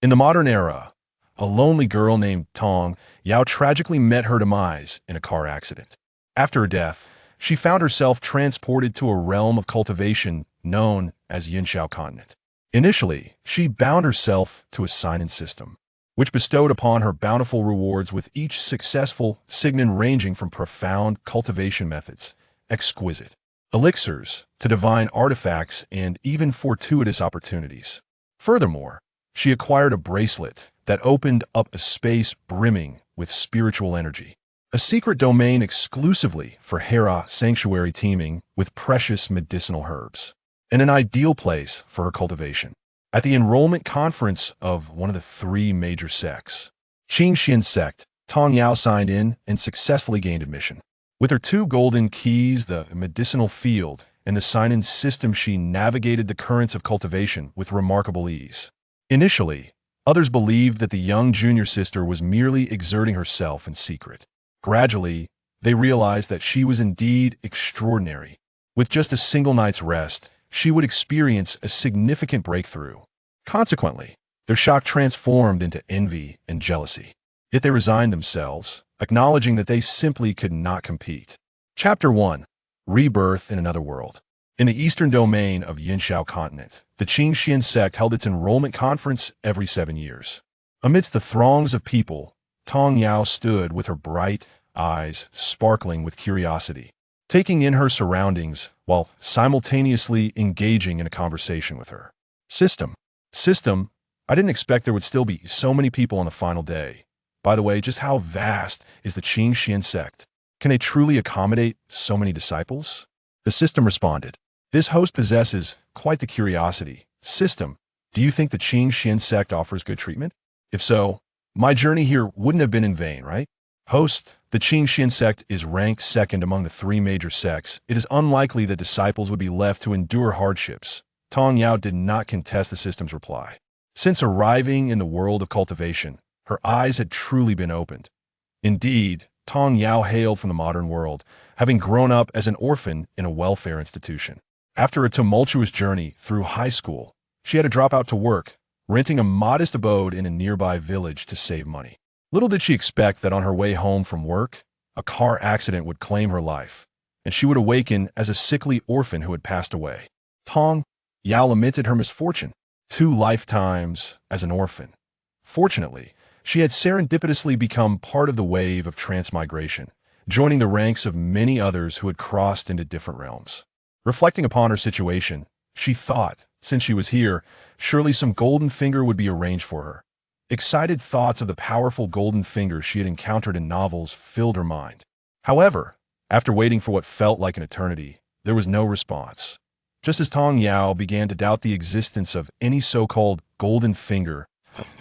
In the modern era, a lonely girl named Tong Yao tragically met her demise in a car accident. After her death, she found herself transported to a realm of cultivation known as Yunxiao Continent. Initially, she bound herself to a sign-in system, which bestowed upon her bountiful rewards with each successful sign-in ranging from profound cultivation methods, exquisite elixirs, to divine artifacts and even fortuitous opportunities. Furthermore, she acquired a bracelet that opened up a space brimming with spiritual energy, a secret domain exclusively for Hera sanctuary teeming with precious medicinal herbs, and an ideal place for her cultivation. At the enrollment conference of one of the three major sects, Qingxuan Sect, Tong Yao signed in and successfully gained admission. With her two golden keys, the medicinal field, and the sign-in system, she navigated the currents of cultivation with remarkable ease. Initially, others believed that the young junior sister was merely exerting herself in secret. Gradually, they realized that she was indeed extraordinary. With just a single night's rest, she would experience a significant breakthrough. Consequently, their shock transformed into envy and jealousy. Yet they resigned themselves, acknowledging that they simply could not compete. Chapter 1. Rebirth in Another World. In the eastern domain of Yunxiao Continent, the Qingxuan Sect held its enrollment conference every 7 years. Amidst the throngs of people, Tong Yao stood with her bright eyes sparkling with curiosity, taking in her surroundings while simultaneously engaging in a conversation with her. System, I didn't expect there would still be so many people on the final day. By the way, just how vast is the Qingxuan Sect? Can they truly accommodate so many disciples? The system responded, "This host possesses quite the curiosity. System, do you think the Qingxuan Sect offers good treatment? If so, my journey here wouldn't have been in vain, right?" Host, the Qingxuan Sect is ranked second among the three major sects. It is unlikely that disciples would be left to endure hardships. Tong Yao did not contest the system's reply. Since arriving in the world of cultivation, her eyes had truly been opened. Indeed, Tong Yao hailed from the modern world, having grown up as an orphan in a welfare institution. After a tumultuous journey through high school, she had to drop out to work, renting a modest abode in a nearby village to save money. Little did she expect that on her way home from work, a car accident would claim her life, and she would awaken as a sickly orphan who had passed away. Tong Yao lamented her misfortune, 2 lifetimes as an orphan. Fortunately, she had serendipitously become part of the wave of transmigration, joining the ranks of many others who had crossed into different realms. Reflecting upon her situation, she thought, since she was here, surely some golden finger would be arranged for her. Excited thoughts of the powerful golden finger she had encountered in novels filled her mind. However, after waiting for what felt like an eternity, there was no response. Just as Tong Yao began to doubt the existence of any so-called golden finger,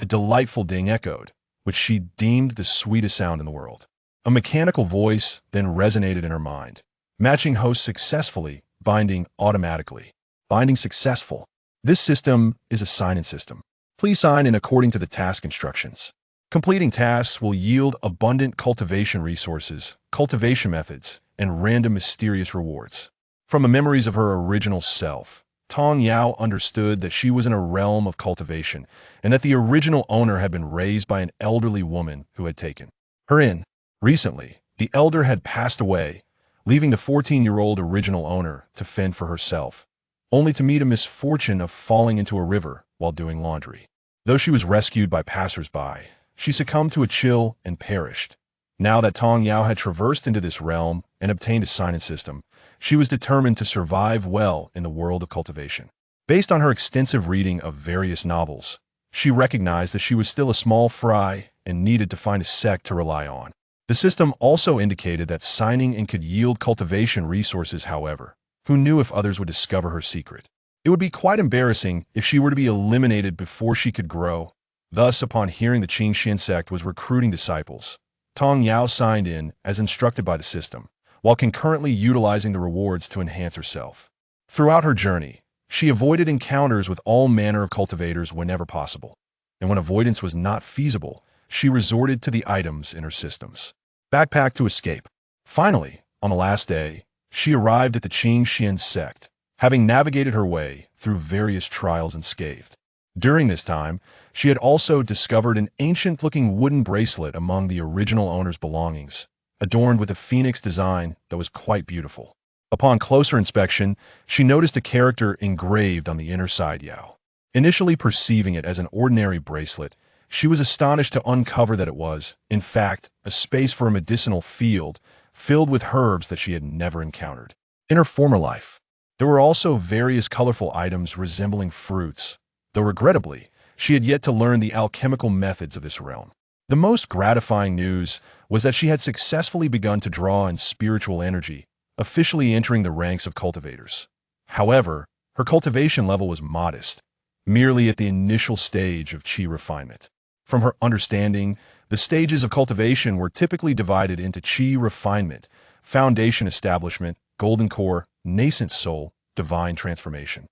a delightful ding echoed, which she deemed the sweetest sound in the world. A mechanical voice then resonated in her mind, matching host successfully, binding automatically. Binding successful. This system is a sign-in system. Please sign in according to the task instructions. Completing tasks will yield abundant cultivation resources, cultivation methods, and random mysterious rewards. From the memories of her original self, Tong Yao understood that she was in a realm of cultivation and that the original owner had been raised by an elderly woman who had taken her in. Recently, the elder had passed away, leaving the 14-year-old original owner to fend for herself, only to meet a misfortune of falling into a river while doing laundry. Though she was rescued by passers-by, she succumbed to a chill and perished. Now that Tong Yao had traversed into this realm and obtained a sign-in system, she was determined to survive well in the world of cultivation. Based on her extensive reading of various novels, she recognized that she was still a small fry and needed to find a sect to rely on. The system also indicated that signing in could yield cultivation resources. However, who knew if others would discover her secret? It would be quite embarrassing if she were to be eliminated before she could grow. Thus, upon hearing the Qingxuan Sect was recruiting disciples, Tong Yao signed in as instructed by the system, while concurrently utilizing the rewards to enhance herself. Throughout her journey, she avoided encounters with all manner of cultivators whenever possible, and when avoidance was not feasible, she resorted to the items in her systems. Backpack to escape. Finally, on the last day, she arrived at the Qingxuan Sect, having navigated her way through various trials unscathed. During this time, she had also discovered an ancient-looking wooden bracelet among the original owner's belongings, adorned with a phoenix design that was quite beautiful. Upon closer inspection, she noticed a character engraved on the inner side Yao. Initially perceiving it as an ordinary bracelet, she was astonished to uncover that it was, in fact, a space for a medicinal field filled with herbs that she had never encountered. In her former life, there were also various colorful items resembling fruits, though regrettably, she had yet to learn the alchemical methods of this realm. The most gratifying news was that she had successfully begun to draw in spiritual energy, officially entering the ranks of cultivators. However, her cultivation level was modest, merely at the initial stage of qi refinement. From her understanding, the stages of cultivation were typically divided into qi refinement, foundation establishment, golden core, nascent soul, divine transformation,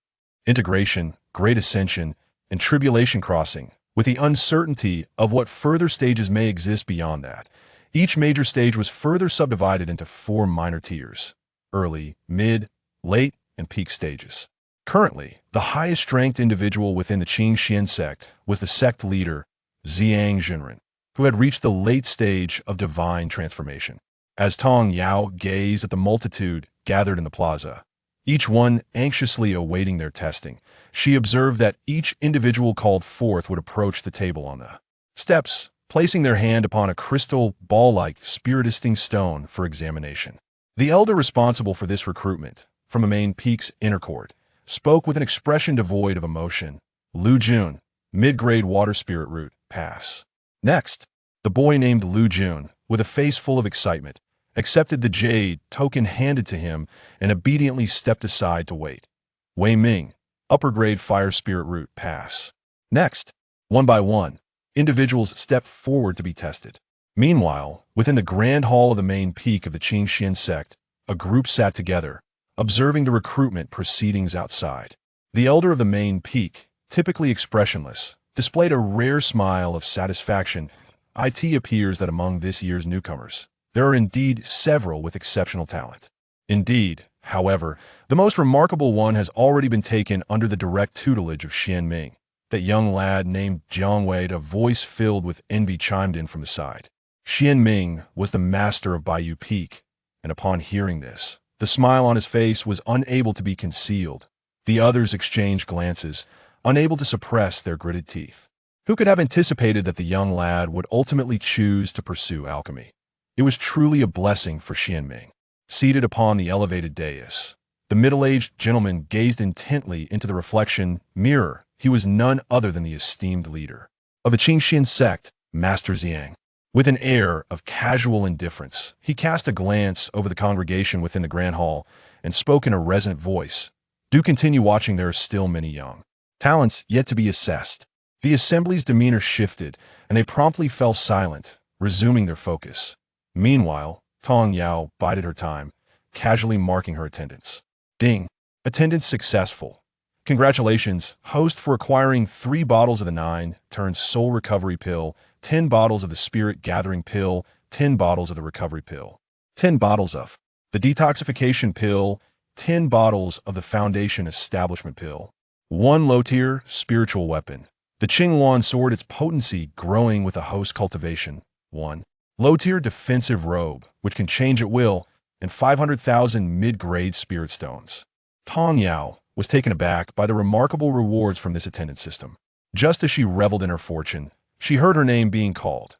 integration, great ascension, and tribulation crossing, with the uncertainty of what further stages may exist beyond that. Each major stage was further subdivided into 4 minor tiers: early, mid, late, and peak stages. Currently, the highest-ranked individual within the Qingxuan Sect was the sect leader, Xianxiadrama, who had reached the late stage of divine transformation. As Tong Yao gazed at the multitude gathered in the plaza, each one anxiously awaiting their testing, she observed that each individual called forth would approach the table on the steps, placing their hand upon a crystal ball-like spiritisting stone for examination. The elder responsible for this recruitment, from the main peak's inner court, spoke with an expression devoid of emotion. Lu Jun, mid-grade water spirit root, pass. Next, the boy named Lu Jun, with a face full of excitement, accepted the jade token handed to him and obediently stepped aside to wait. Wei Ming, upper-grade fire spirit root, pass. Next, one by one, individuals stepped forward to be tested. Meanwhile, within the grand hall of the main peak of the Qingxuan Sect, a group sat together, observing the recruitment proceedings outside. The elder of the main peak, typically expressionless, displayed a rare smile of satisfaction. It appears that among this year's newcomers, there are indeed several with exceptional talent. Indeed, however, the most remarkable one has already been taken under the direct tutelage of Xian Ming. That young lad named Jiang Wei, a voice filled with envy chimed in from the side. Xian Ming was the master of Baiyu Peak, and upon hearing this, the smile on his face was unable to be concealed. The others exchanged glances, unable to suppress their gritted teeth. Who could have anticipated that the young lad would ultimately choose to pursue alchemy? It was truly a blessing for Xian Ming. Seated upon the elevated dais, the middle-aged gentleman gazed intently into the reflection mirror. He was none other than the esteemed leader of the Qingxuan Sect, Master Xiang. With an air of casual indifference, he cast a glance over the congregation within the grand hall and spoke in a resonant voice. Do continue watching, there are still many young talents yet to be assessed. The assembly's demeanor shifted, and they promptly fell silent, resuming their focus. Meanwhile, Tong Yao bided her time, casually marking her attendance. Ding. Attendance successful. Congratulations, host, for acquiring 3 bottles of the 9-turn soul recovery pill, 10 bottles of the spirit gathering pill, 10 bottles of the recovery pill, 10 bottles of the detoxification pill, 10 bottles of the foundation establishment pill, 1 low-tier spiritual weapon, the Qingxuan sword, its potency growing with a host cultivation, 1 low-tier defensive robe, which can change at will, and 500,000 mid-grade spirit stones. Tong Yao was taken aback by the remarkable rewards from this attendance system. Just as she reveled in her fortune, she heard her name being called.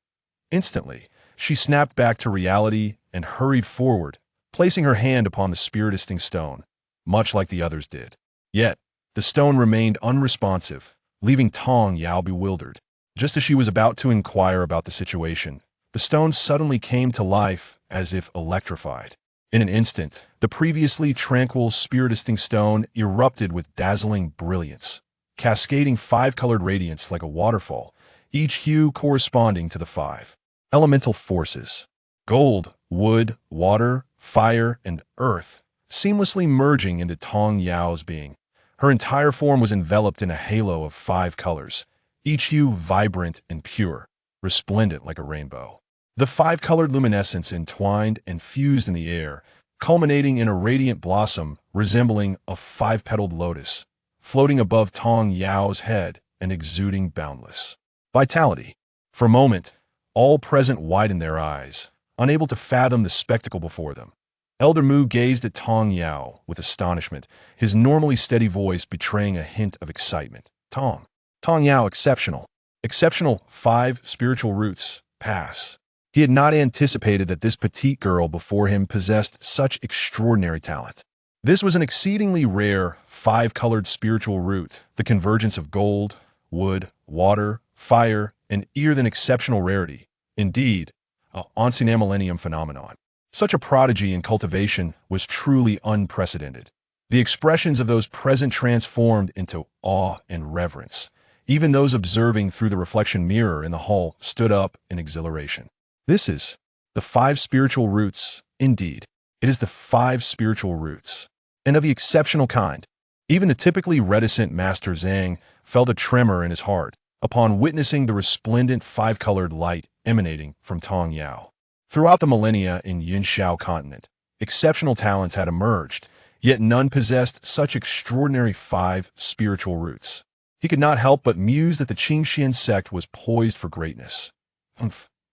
Instantly, she snapped back to reality and hurried forward, placing her hand upon the spiritisting stone, much like the others did. Yet, the stone remained unresponsive, leaving Tong Yao bewildered. Just as she was about to inquire about the situation, the stone suddenly came to life as if electrified. In an instant, the previously tranquil spiritisting stone erupted with dazzling brilliance, cascading 5-colored radiance like a waterfall, each hue corresponding to the 5 elemental forces: gold, wood, water, fire, and earth, seamlessly merging into Tong Yao's being. Her entire form was enveloped in a halo of 5 colors, each hue vibrant and pure, resplendent like a rainbow. The 5-colored luminescence entwined and fused in the air, culminating in a radiant blossom resembling a 5-petaled lotus, floating above Tong Yao's head and exuding boundless vitality. For a moment, all present widened their eyes, unable to fathom the spectacle before them. Elder Mu gazed at Tong Yao with astonishment, his normally steady voice betraying a hint of excitement. Tong Yao, exceptional. Exceptional 5 spiritual roots, pass. He had not anticipated that this petite girl before him possessed such extraordinary talent. This was an exceedingly rare 5-colored spiritual root, the convergence of gold, wood, water, fire, and ear than exceptional rarity. Indeed, an ancient millennium phenomenon. Such a prodigy in cultivation was truly unprecedented. The expressions of those present transformed into awe and reverence. Even those observing through the reflection mirror in the hall stood up in exhilaration. This is the 5 spiritual roots. Indeed, it is the 5 spiritual roots, and of the exceptional kind. Even the typically reticent Master Zhang felt a tremor in his heart upon witnessing the resplendent 5-colored light emanating from Tong Yao. Throughout the millennia in Yunxiao Continent, exceptional talents had emerged, yet none possessed such extraordinary 5 spiritual roots. He could not help but muse that the Qingxuan Sect was poised for greatness.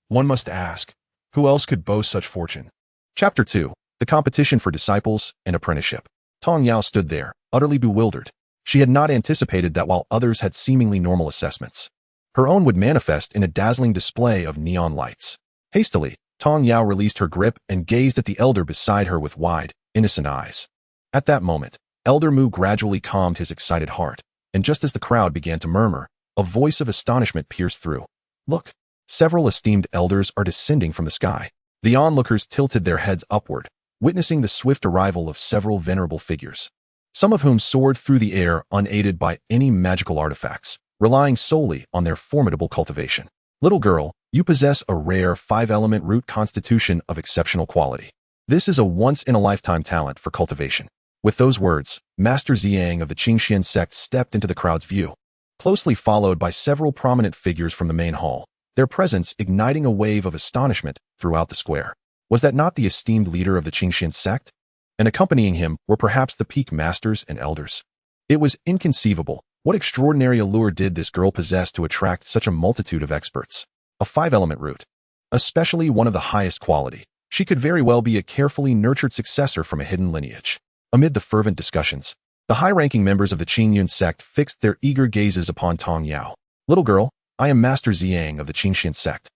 One must ask, who else could boast such fortune? Chapter 2. The Competition for Disciples and Apprenticeship. Tong Yao stood there, utterly bewildered. She had not anticipated that while others had seemingly normal assessments, her own would manifest in a dazzling display of neon lights. Hastily, Tong Yao released her grip and gazed at the elder beside her with wide, innocent eyes. At that moment, Elder Mu gradually calmed his excited heart, and just as the crowd began to murmur, a voice of astonishment pierced through. Look! Several esteemed elders are descending from the sky. The onlookers tilted their heads upward, witnessing the swift arrival of several venerable figures, some of whom soared through the air unaided by any magical artifacts, relying solely on their formidable cultivation. Little girl, you possess a rare 5-element root constitution of exceptional quality. This is a once-in-a-lifetime talent for cultivation. With those words, Master Ziyang of the Qingxuan Sect stepped into the crowd's view, closely followed by several prominent figures from the main hall, their presence igniting a wave of astonishment throughout the square. Was that not the esteemed leader of the Qingxuan Sect? And accompanying him were perhaps the peak masters and elders. It was inconceivable. What extraordinary allure did this girl possess to attract such a multitude of experts? A 5-element root, especially one of the highest quality. She could very well be a carefully nurtured successor from a hidden lineage. Amid the fervent discussions, the high-ranking members of the Qingxuan Sect fixed their eager gazes upon Tong Yao. Little girl, I am Master Ziyang of the Qingxuan Sect.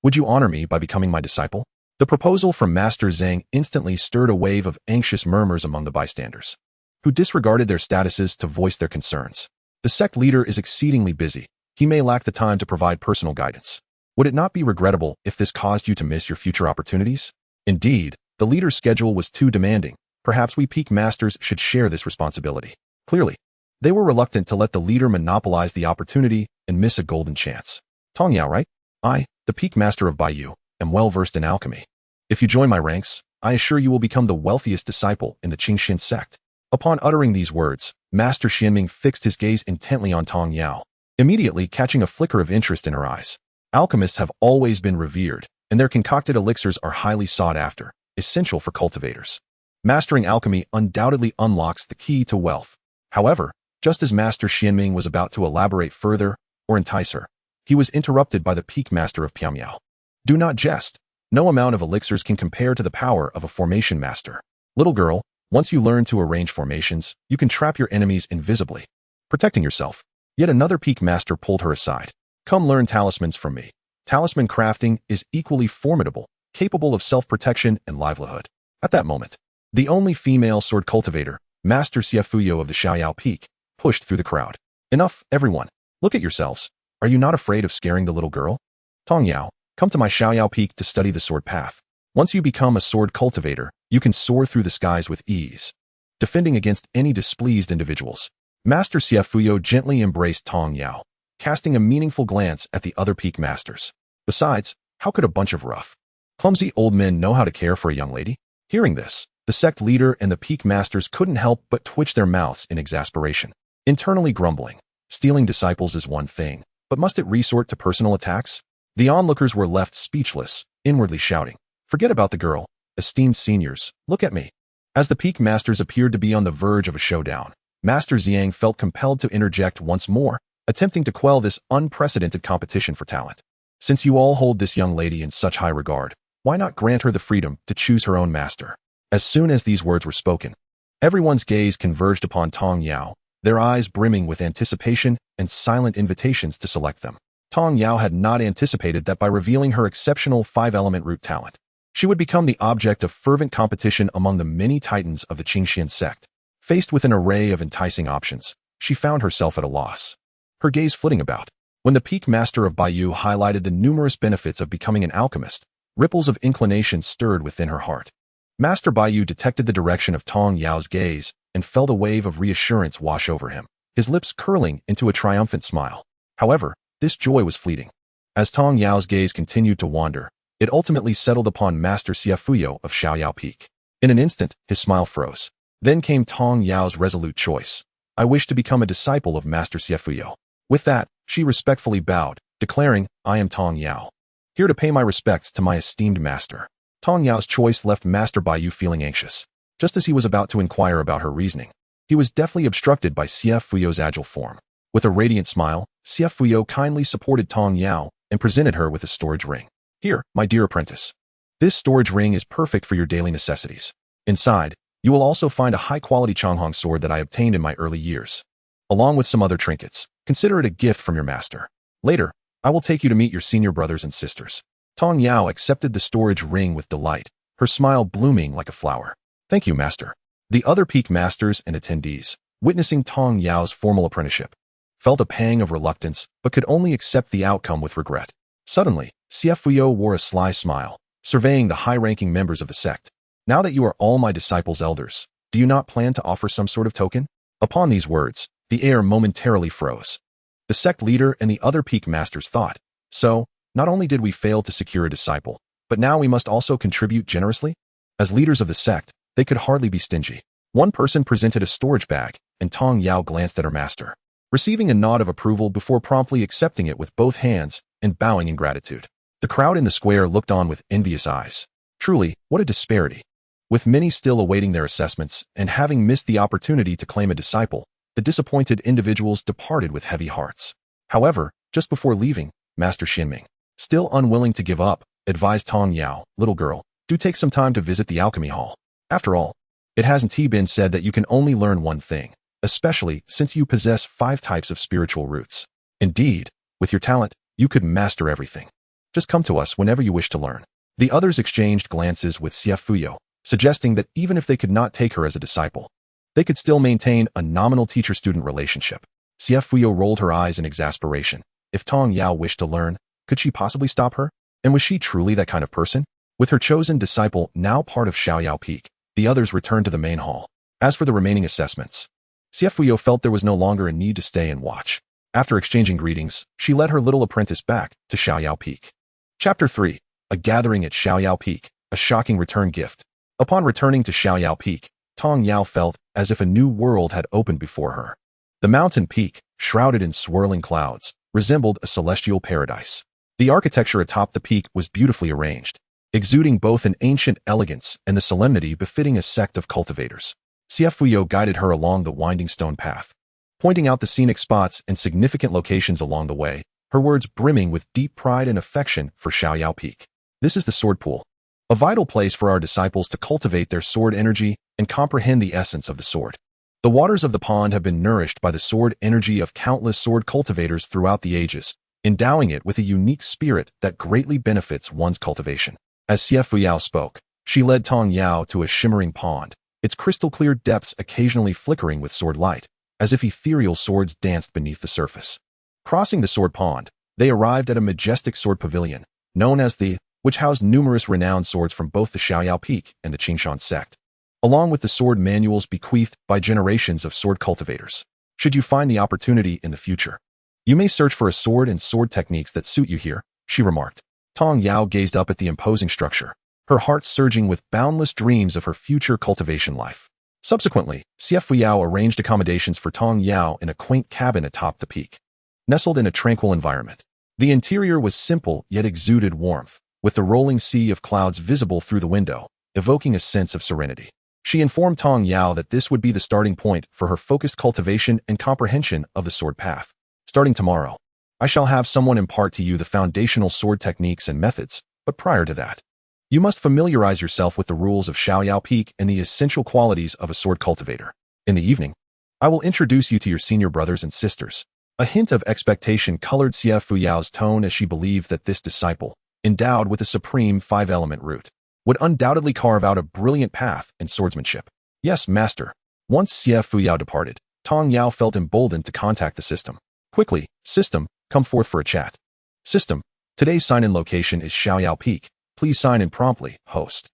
Would you honor me by becoming my disciple? The proposal from Master Zhang instantly stirred a wave of anxious murmurs among the bystanders, who disregarded their statuses to voice their concerns. The sect leader is exceedingly busy. He may lack the time to provide personal guidance. Would it not be regrettable if this caused you to miss your future opportunities? Indeed, the leader's schedule was too demanding. Perhaps we peak masters should share this responsibility. Clearly, they were reluctant to let the leader monopolize the opportunity and miss a golden chance. Tong Yao, right? I, the peak master of Baiyu, am well versed in alchemy. If you join my ranks, I assure you will become the wealthiest disciple in the Qingxuan Sect. Upon uttering these words, Master Xianming fixed his gaze intently on Tong Yao, immediately catching a flicker of interest in her eyes. Alchemists have always been revered, and their concocted elixirs are highly sought after, essential for cultivators. Mastering alchemy undoubtedly unlocks the key to wealth. However, just as Master Xianming was about to elaborate further or entice her, he was interrupted by the peak master of Pyamyao. Do not jest. No amount of elixirs can compare to the power of a formation master. Little girl, once you learn to arrange formations, you can trap your enemies invisibly, protecting yourself. Yet another peak master pulled her aside. Come learn talismans from me. Talisman crafting is equally formidable, capable of self-protection and livelihood. At that moment, the only female sword cultivator, Master Xiafuyo of the Xiaoyao Peak, pushed through the crowd. Enough, everyone. Look at yourselves. Are you not afraid of scaring the little girl? Tong Yao, come to my Xiaoyao Peak to study the sword path. Once you become a sword cultivator, you can soar through the skies with ease, defending against any displeased individuals. Master Xiafuyo gently embraced Tong Yao, casting a meaningful glance at the other peak masters. Besides, how could a bunch of rough, clumsy old men know how to care for a young lady? Hearing this, the sect leader and the peak masters couldn't help but twitch their mouths in exasperation, internally grumbling. Stealing disciples is one thing, but must it resort to personal attacks? The onlookers were left speechless, inwardly shouting, "Forget about the girl. Esteemed seniors, look at me." As the peak masters appeared to be on the verge of a showdown, Master Ziyang felt compelled to interject once more, attempting to quell this unprecedented competition for talent. Since you all hold this young lady in such high regard, why not grant her the freedom to choose her own master? As soon as these words were spoken, everyone's gaze converged upon Tong Yao, their eyes brimming with anticipation and silent invitations to select them. Tong Yao had not anticipated that by revealing her exceptional 5-element root talent, she would become the object of fervent competition among the many titans of the Qingxuan Sect. Faced with an array of enticing options, she found herself at a loss, her gaze flitting about. When the peak master of Baiyu highlighted the numerous benefits of becoming an alchemist, ripples of inclination stirred within her heart. Master Baiyu detected the direction of Tong Yao's gaze and felt a wave of reassurance wash over him, his lips curling into a triumphant smile. However, this joy was fleeting. As Tong Yao's gaze continued to wander, it ultimately settled upon Master Xiafuyo of Xiaoyao Peak. In an instant, his smile froze. Then came Tong Yao's resolute choice. I wish to become a disciple of Master Xiafuyo. With that, she respectfully bowed, declaring, I am Tong Yao, here to pay my respects to my esteemed master. Tong Yao's choice left Master Baiyu feeling anxious. Just as he was about to inquire about her reasoning, he was deftly obstructed by Xiafuyo's agile form. With a radiant smile, Xiafuyo kindly supported Tong Yao and presented her with a storage ring. Here, my dear apprentice. This storage ring is perfect for your daily necessities. Inside, you will also find a high-quality Changhong sword that I obtained in my early years, along with some other trinkets. Consider it a gift from your master. Later, I will take you to meet your senior brothers and sisters. Tong Yao accepted the storage ring with delight, her smile blooming like a flower. Thank you, master. The other peak masters and attendees, witnessing Tong Yao's formal apprenticeship, felt a pang of reluctance but could only accept the outcome with regret. Suddenly, Xiafuyo wore a sly smile, surveying the high-ranking members of the sect. Now that you are all my disciples' elders, do you not plan to offer some sort of token? Upon these words, the air momentarily froze. The sect leader and the other peak masters thought, so, not only did we fail to secure a disciple, but now we must also contribute generously? As leaders of the sect, they could hardly be stingy. One person presented a storage bag, and Tong Yao glanced at her master, receiving a nod of approval before promptly accepting it with both hands and bowing in gratitude. The crowd in the square looked on with envious eyes. Truly, what a disparity. With many still awaiting their assessments and having missed the opportunity to claim a disciple, the disappointed individuals departed with heavy hearts. However, just before leaving, Master Xinming, still unwilling to give up, advised Tong Yao, little girl, do take some time to visit the alchemy hall. After all, it hasn't been said that you can only learn one thing, especially since you possess 5 types of spiritual roots. Indeed, with your talent, you could master everything. Just come to us whenever you wish to learn. The others exchanged glances with Xiafuyo, suggesting that even if they could not take her as a disciple, they could still maintain a nominal teacher-student relationship. Xiafuyo rolled her eyes in exasperation. If Tong Yao wished to learn, could she possibly stop her? And was she truly that kind of person? With her chosen disciple now part of Xiaoyao Peak, the others returned to the main hall. As for the remaining assessments, Xiafuyo felt there was no longer a need to stay and watch. After exchanging greetings, she led her little apprentice back to Xiaoyao Peak. Chapter 3. A gathering at Xiaoyao Peak, a shocking return gift. Upon returning to Xiaoyao Peak, Tong Yao felt as if a new world had opened before her. The mountain peak, shrouded in swirling clouds, resembled a celestial paradise. The architecture atop the peak was beautifully arranged, exuding both an ancient elegance and the solemnity befitting a sect of cultivators. Xiafuyo guided her along the winding stone path, pointing out the scenic spots and significant locations along the way, her words brimming with deep pride and affection for Xiaoyao Peak. This is the sword pool, a vital place for our disciples to cultivate their sword energy and comprehend the essence of the sword. The waters of the pond have been nourished by the sword energy of countless sword cultivators throughout the ages, endowing it with a unique spirit that greatly benefits one's cultivation. As Xiafuyo spoke, she led Tong Yao to a shimmering pond, its crystal-clear depths occasionally flickering with sword light, as if ethereal swords danced beneath the surface. Crossing the sword pond, they arrived at a majestic sword pavilion, known as the, which housed numerous renowned swords from both the Xiaoyao Peak and the Qingxuan Sect, along with the sword manuals bequeathed by generations of sword cultivators. Should you find the opportunity in the future, you may search for a sword and sword techniques that suit you here, she remarked. Tong Yao gazed up at the imposing structure, her heart surging with boundless dreams of her future cultivation life. Subsequently, Xiafuyo arranged accommodations for Tong Yao in a quaint cabin atop the peak, nestled in a tranquil environment. The interior was simple yet exuded warmth, with the rolling sea of clouds visible through the window, evoking a sense of serenity. She informed Tong Yao that this would be the starting point for her focused cultivation and comprehension of the sword path. Starting tomorrow, I shall have someone impart to you the foundational sword techniques and methods, but prior to that, you must familiarize yourself with the rules of Xiaoyao Peak and the essential qualities of a sword cultivator. In the evening, I will introduce you to your senior brothers and sisters. A hint of expectation colored Xie Fuyao's tone as she believed that this disciple, endowed with a supreme five-element root, would undoubtedly carve out a brilliant path in swordsmanship. Yes, master. Once Xie Fuyao departed, Tong Yao felt emboldened to contact the system. Quickly, system, come forth for a chat. System, today's sign-in location is Xiaoyao Peak. Please sign in promptly, host.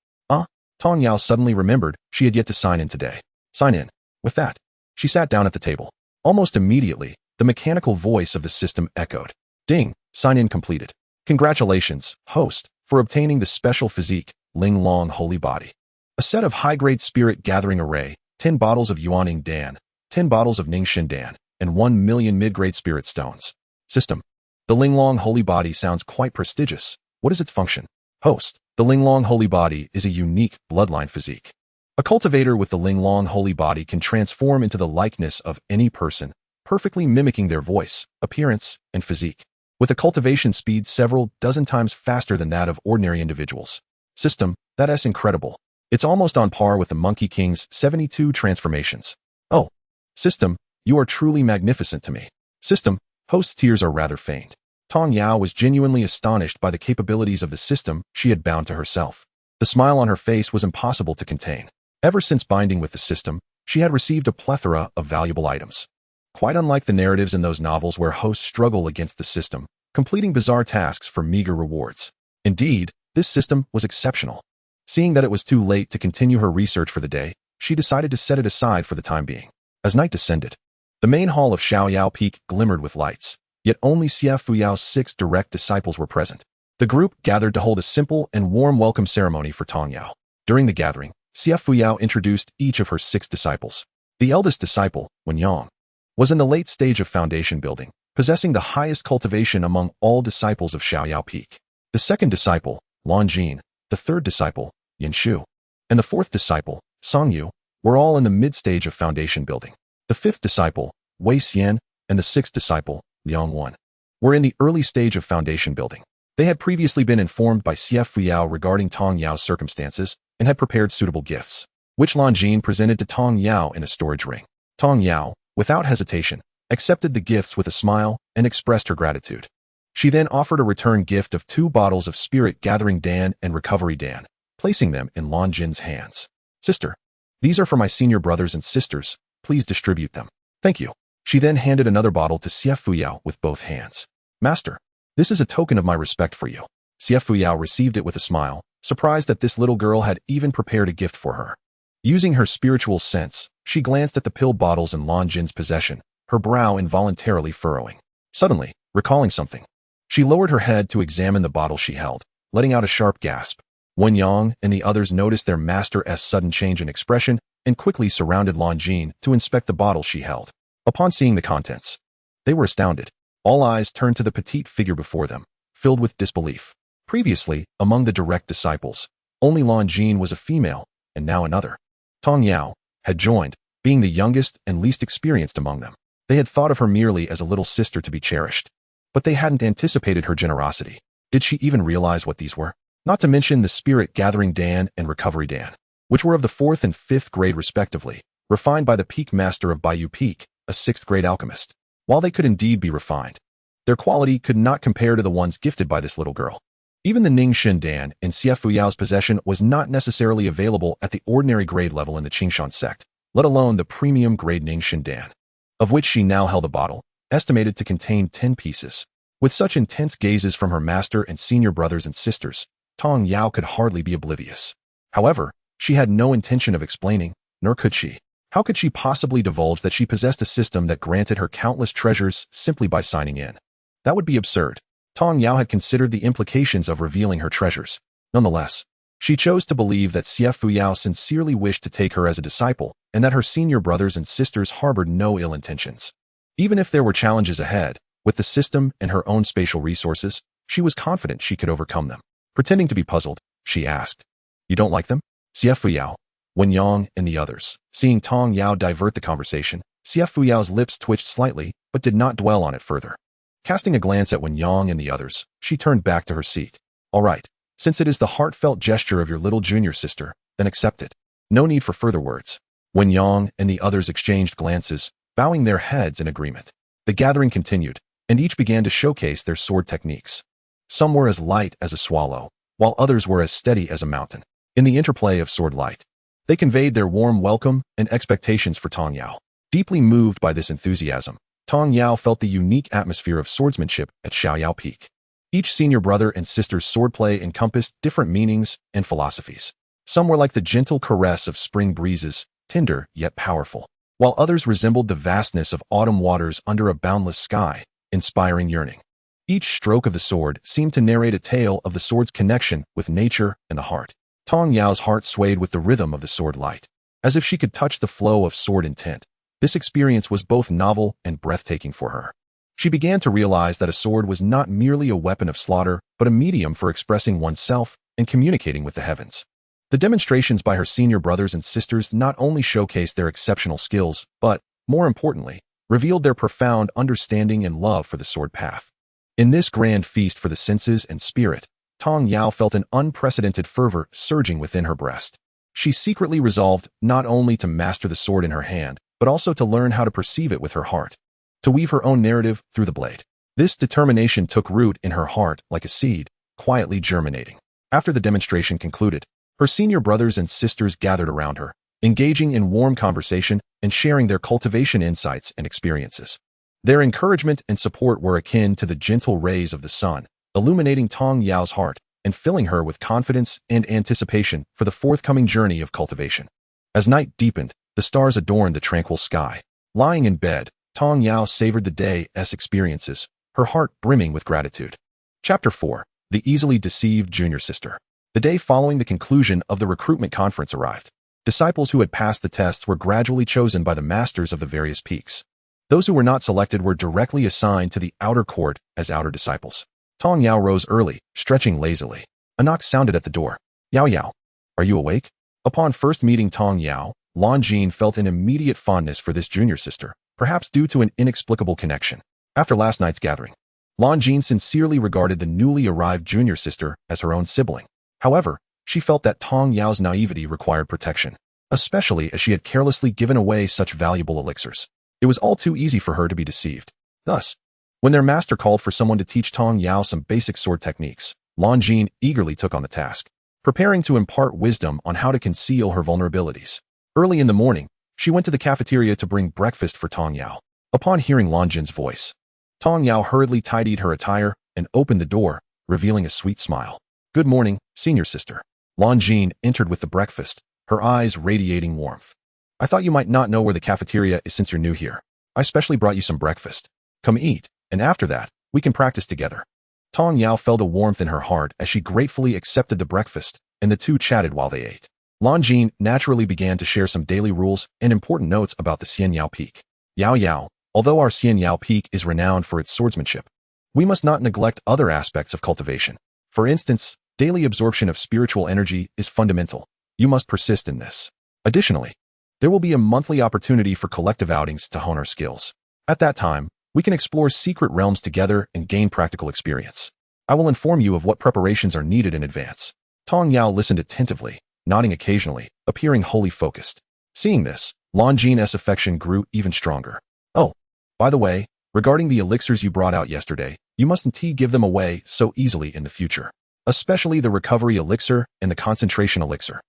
Tong Yao suddenly remembered she had yet to sign in today. Sign in. With that, she sat down at the table. Almost immediately, the mechanical voice of the system echoed. Ding, sign in completed. Congratulations, host, for obtaining the special physique, Ling Long Holy Body. A set of high-grade spirit gathering array, 10 bottles of Yuaning Dan, 10 bottles of Ningxin Dan, and 1 million mid-grade spirit stones. System. The Ling Long Holy Body sounds quite prestigious. What is its function? Host. The Ling Long Holy Body is a unique bloodline physique. A cultivator with the Ling Long Holy Body can transform into the likeness of any person, perfectly mimicking their voice, appearance, and physique, with a cultivation speed several dozen times faster than that of ordinary individuals. System. That's incredible. It's almost on par with the Monkey King's 72 transformations. Oh. System. You are truly magnificent to me. System. Host's tears are rather faint. Tong Yao was genuinely astonished by the capabilities of the system she had bound to herself. The smile on her face was impossible to contain. Ever since binding with the system, she had received a plethora of valuable items. Quite unlike the narratives in those novels where hosts struggle against the system, completing bizarre tasks for meager rewards. Indeed, this system was exceptional. Seeing that it was too late to continue her research for the day, she decided to set it aside for the time being. As night descended, the main hall of Xiaoyao Peak glimmered with lights, yet only Xie Fuyao's 6 direct disciples were present. The group gathered to hold a simple and warm welcome ceremony for Tong Yao. During the gathering, Xie Fuyao introduced each of her 6 disciples. The eldest disciple, Wen Yang, was in the late stage of foundation building, possessing the highest cultivation among all disciples of Xiaoyao Peak. The second disciple, Lan Jin, the third disciple, Yunxiao, and the fourth disciple, Song Yu, were all in the mid-stage of foundation building. The fifth disciple, Wei Xian, and the sixth disciple, Liang Wan, were in the early stage of foundation building. They had previously been informed by Xie Fuyao regarding Tong Yao's circumstances and had prepared suitable gifts, which Lan Jin presented to Tong Yao in a storage ring. Tong Yao, without hesitation, accepted the gifts with a smile and expressed her gratitude. She then offered a return gift of 2 bottles of Spirit Gathering Dan and Recovery Dan, placing them in Lan Jin's hands. Sister, these are for my senior brothers and sisters. Please distribute them. Thank you. She then handed another bottle to Xie Fuyao with both hands. Master, this is a token of my respect for you. Xie Fuyao received it with a smile, surprised that this little girl had even prepared a gift for her. Using her spiritual sense, she glanced at the pill bottles in Lan Jin's possession, her brow involuntarily furrowing. Suddenly, recalling something, she lowered her head to examine the bottle she held, letting out a sharp gasp. Wen Yang and the others noticed their master's sudden change in expression and quickly surrounded Lan Jin to inspect the bottle she held. Upon seeing the contents, they were astounded. All eyes turned to the petite figure before them, filled with disbelief. Previously, among the direct disciples, only Lan Jin was a female, and now another, Tong Yao, had joined, being the youngest and least experienced among them. They had thought of her merely as a little sister to be cherished, but they hadn't anticipated her generosity. Did she even realize what these were? Not to mention the Spirit Gathering Dan and Recovery Dan, which were of the 4th and 5th grade respectively, refined by the Peak Master of Baiyu Peak, a 6th grade alchemist. While they could indeed be refined, their quality could not compare to the ones gifted by this little girl. Even the Ningxin Dan in Xie Fuyao's possession was not necessarily available at the ordinary grade level in the Qingxuan Sect, let alone the premium grade Ningxin Dan, of which she now held a bottle, estimated to contain 10 pieces. With such intense gazes from her master and senior brothers and sisters, Tong Yao could hardly be oblivious. However, she had no intention of explaining, nor could she. How could she possibly divulge that she possessed a system that granted her countless treasures simply by signing in? That would be absurd. Tong Yao had considered the implications of revealing her treasures. Nonetheless, she chose to believe that Xie Fuyao sincerely wished to take her as a disciple, and that her senior brothers and sisters harbored no ill intentions. Even if there were challenges ahead, with the system and her own spatial resources, she was confident she could overcome them. Pretending to be puzzled, she asked, "You don't like them?" Xie Fuyao, Wen Yang, and the others, seeing Tong Yao divert the conversation, Xie Fuyao's lips twitched slightly, but did not dwell on it further. Casting a glance at Wen Yang and the others, she turned back to her seat. All right, since it is the heartfelt gesture of your little junior sister, then accept it. No need for further words. Wen Yang and the others exchanged glances, bowing their heads in agreement. The gathering continued, and each began to showcase their sword techniques. Some were as light as a swallow, while others were as steady as a mountain. In the interplay of sword light, they conveyed their warm welcome and expectations for Tong Yao. Deeply moved by this enthusiasm, Tong Yao felt the unique atmosphere of swordsmanship at Xiaoyao Peak. Each senior brother and sister's swordplay encompassed different meanings and philosophies. Some were like the gentle caress of spring breezes, tender yet powerful, while others resembled the vastness of autumn waters under a boundless sky, inspiring yearning. Each stroke of the sword seemed to narrate a tale of the sword's connection with nature and the heart. Tong Yao's heart swayed with the rhythm of the sword light, as if she could touch the flow of sword intent. This experience was both novel and breathtaking for her. She began to realize that a sword was not merely a weapon of slaughter, but a medium for expressing oneself and communicating with the heavens. The demonstrations by her senior brothers and sisters not only showcased their exceptional skills, but, more importantly, revealed their profound understanding and love for the sword path. In this grand feast for the senses and spirit, Tong Yao felt an unprecedented fervor surging within her breast. She secretly resolved not only to master the sword in her hand, but also to learn how to perceive it with her heart, to weave her own narrative through the blade. This determination took root in her heart like a seed, quietly germinating. After the demonstration concluded, her senior brothers and sisters gathered around her, engaging in warm conversation and sharing their cultivation insights and experiences. Their encouragement and support were akin to the gentle rays of the sun, illuminating Tong Yao's heart and filling her with confidence and anticipation for the forthcoming journey of cultivation. As night deepened, the stars adorned the tranquil sky. Lying in bed, Tong Yao savored the day's experiences, her heart brimming with gratitude. Chapter 4. The Easily Deceived Junior Sister. The day following the conclusion of the recruitment conference arrived. Disciples who had passed the tests were gradually chosen by the masters of the various peaks. Those who were not selected were directly assigned to the outer court as outer disciples. Tong Yao rose early, stretching lazily. A knock sounded at the door. Yao Yao, are you awake? Upon first meeting Tong Yao, Lan Jin felt an immediate fondness for this junior sister, perhaps due to an inexplicable connection. After last night's gathering, Lan Jin sincerely regarded the newly arrived junior sister as her own sibling. However, she felt that Tong Yao's naivety required protection, especially as she had carelessly given away such valuable elixirs. It was all too easy for her to be deceived. Thus, when their master called for someone to teach Tong Yao some basic sword techniques, Lan Jin eagerly took on the task, preparing to impart wisdom on how to conceal her vulnerabilities. Early in the morning, she went to the cafeteria to bring breakfast for Tong Yao. Upon hearing Lan Jin's voice, Tong Yao hurriedly tidied her attire and opened the door, revealing a sweet smile. Good morning, senior sister. Lan Jin entered with the breakfast, her eyes radiating warmth. I thought you might not know where the cafeteria is since you're new here. I specially brought you some breakfast. Come eat, and after that, we can practice together. Tong Yao felt a warmth in her heart as she gratefully accepted the breakfast, and the two chatted while they ate. Lan Jin naturally began to share some daily rules and important notes about the Xianxiao Peak. Yao Yao, although our Xianxiao Peak is renowned for its swordsmanship, we must not neglect other aspects of cultivation. For instance, daily absorption of spiritual energy is fundamental. You must persist in this. Additionally, there will be a monthly opportunity for collective outings to hone our skills. At that time, we can explore secret realms together and gain practical experience. I will inform you of what preparations are needed in advance. Tong Yao listened attentively, nodding occasionally, appearing wholly focused. Seeing this, Lan Jin's affection grew even stronger. Oh, by the way, regarding the elixirs you brought out yesterday, you mustn't give them away so easily in the future. Especially the recovery elixir and the concentration elixir,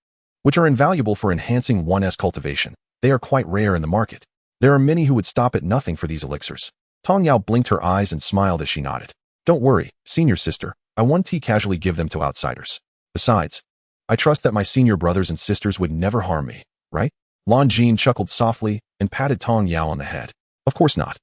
which are invaluable for enhancing one's cultivation. They are quite rare in the market. There are many who would stop at nothing for these elixirs. Tong Yao blinked her eyes and smiled as she nodded. Don't worry, senior sister, I won't casually give them to outsiders. Besides, I trust that my senior brothers and sisters would never harm me, right? Lan Jin chuckled softly and patted Tong Yao on the head. Of course not.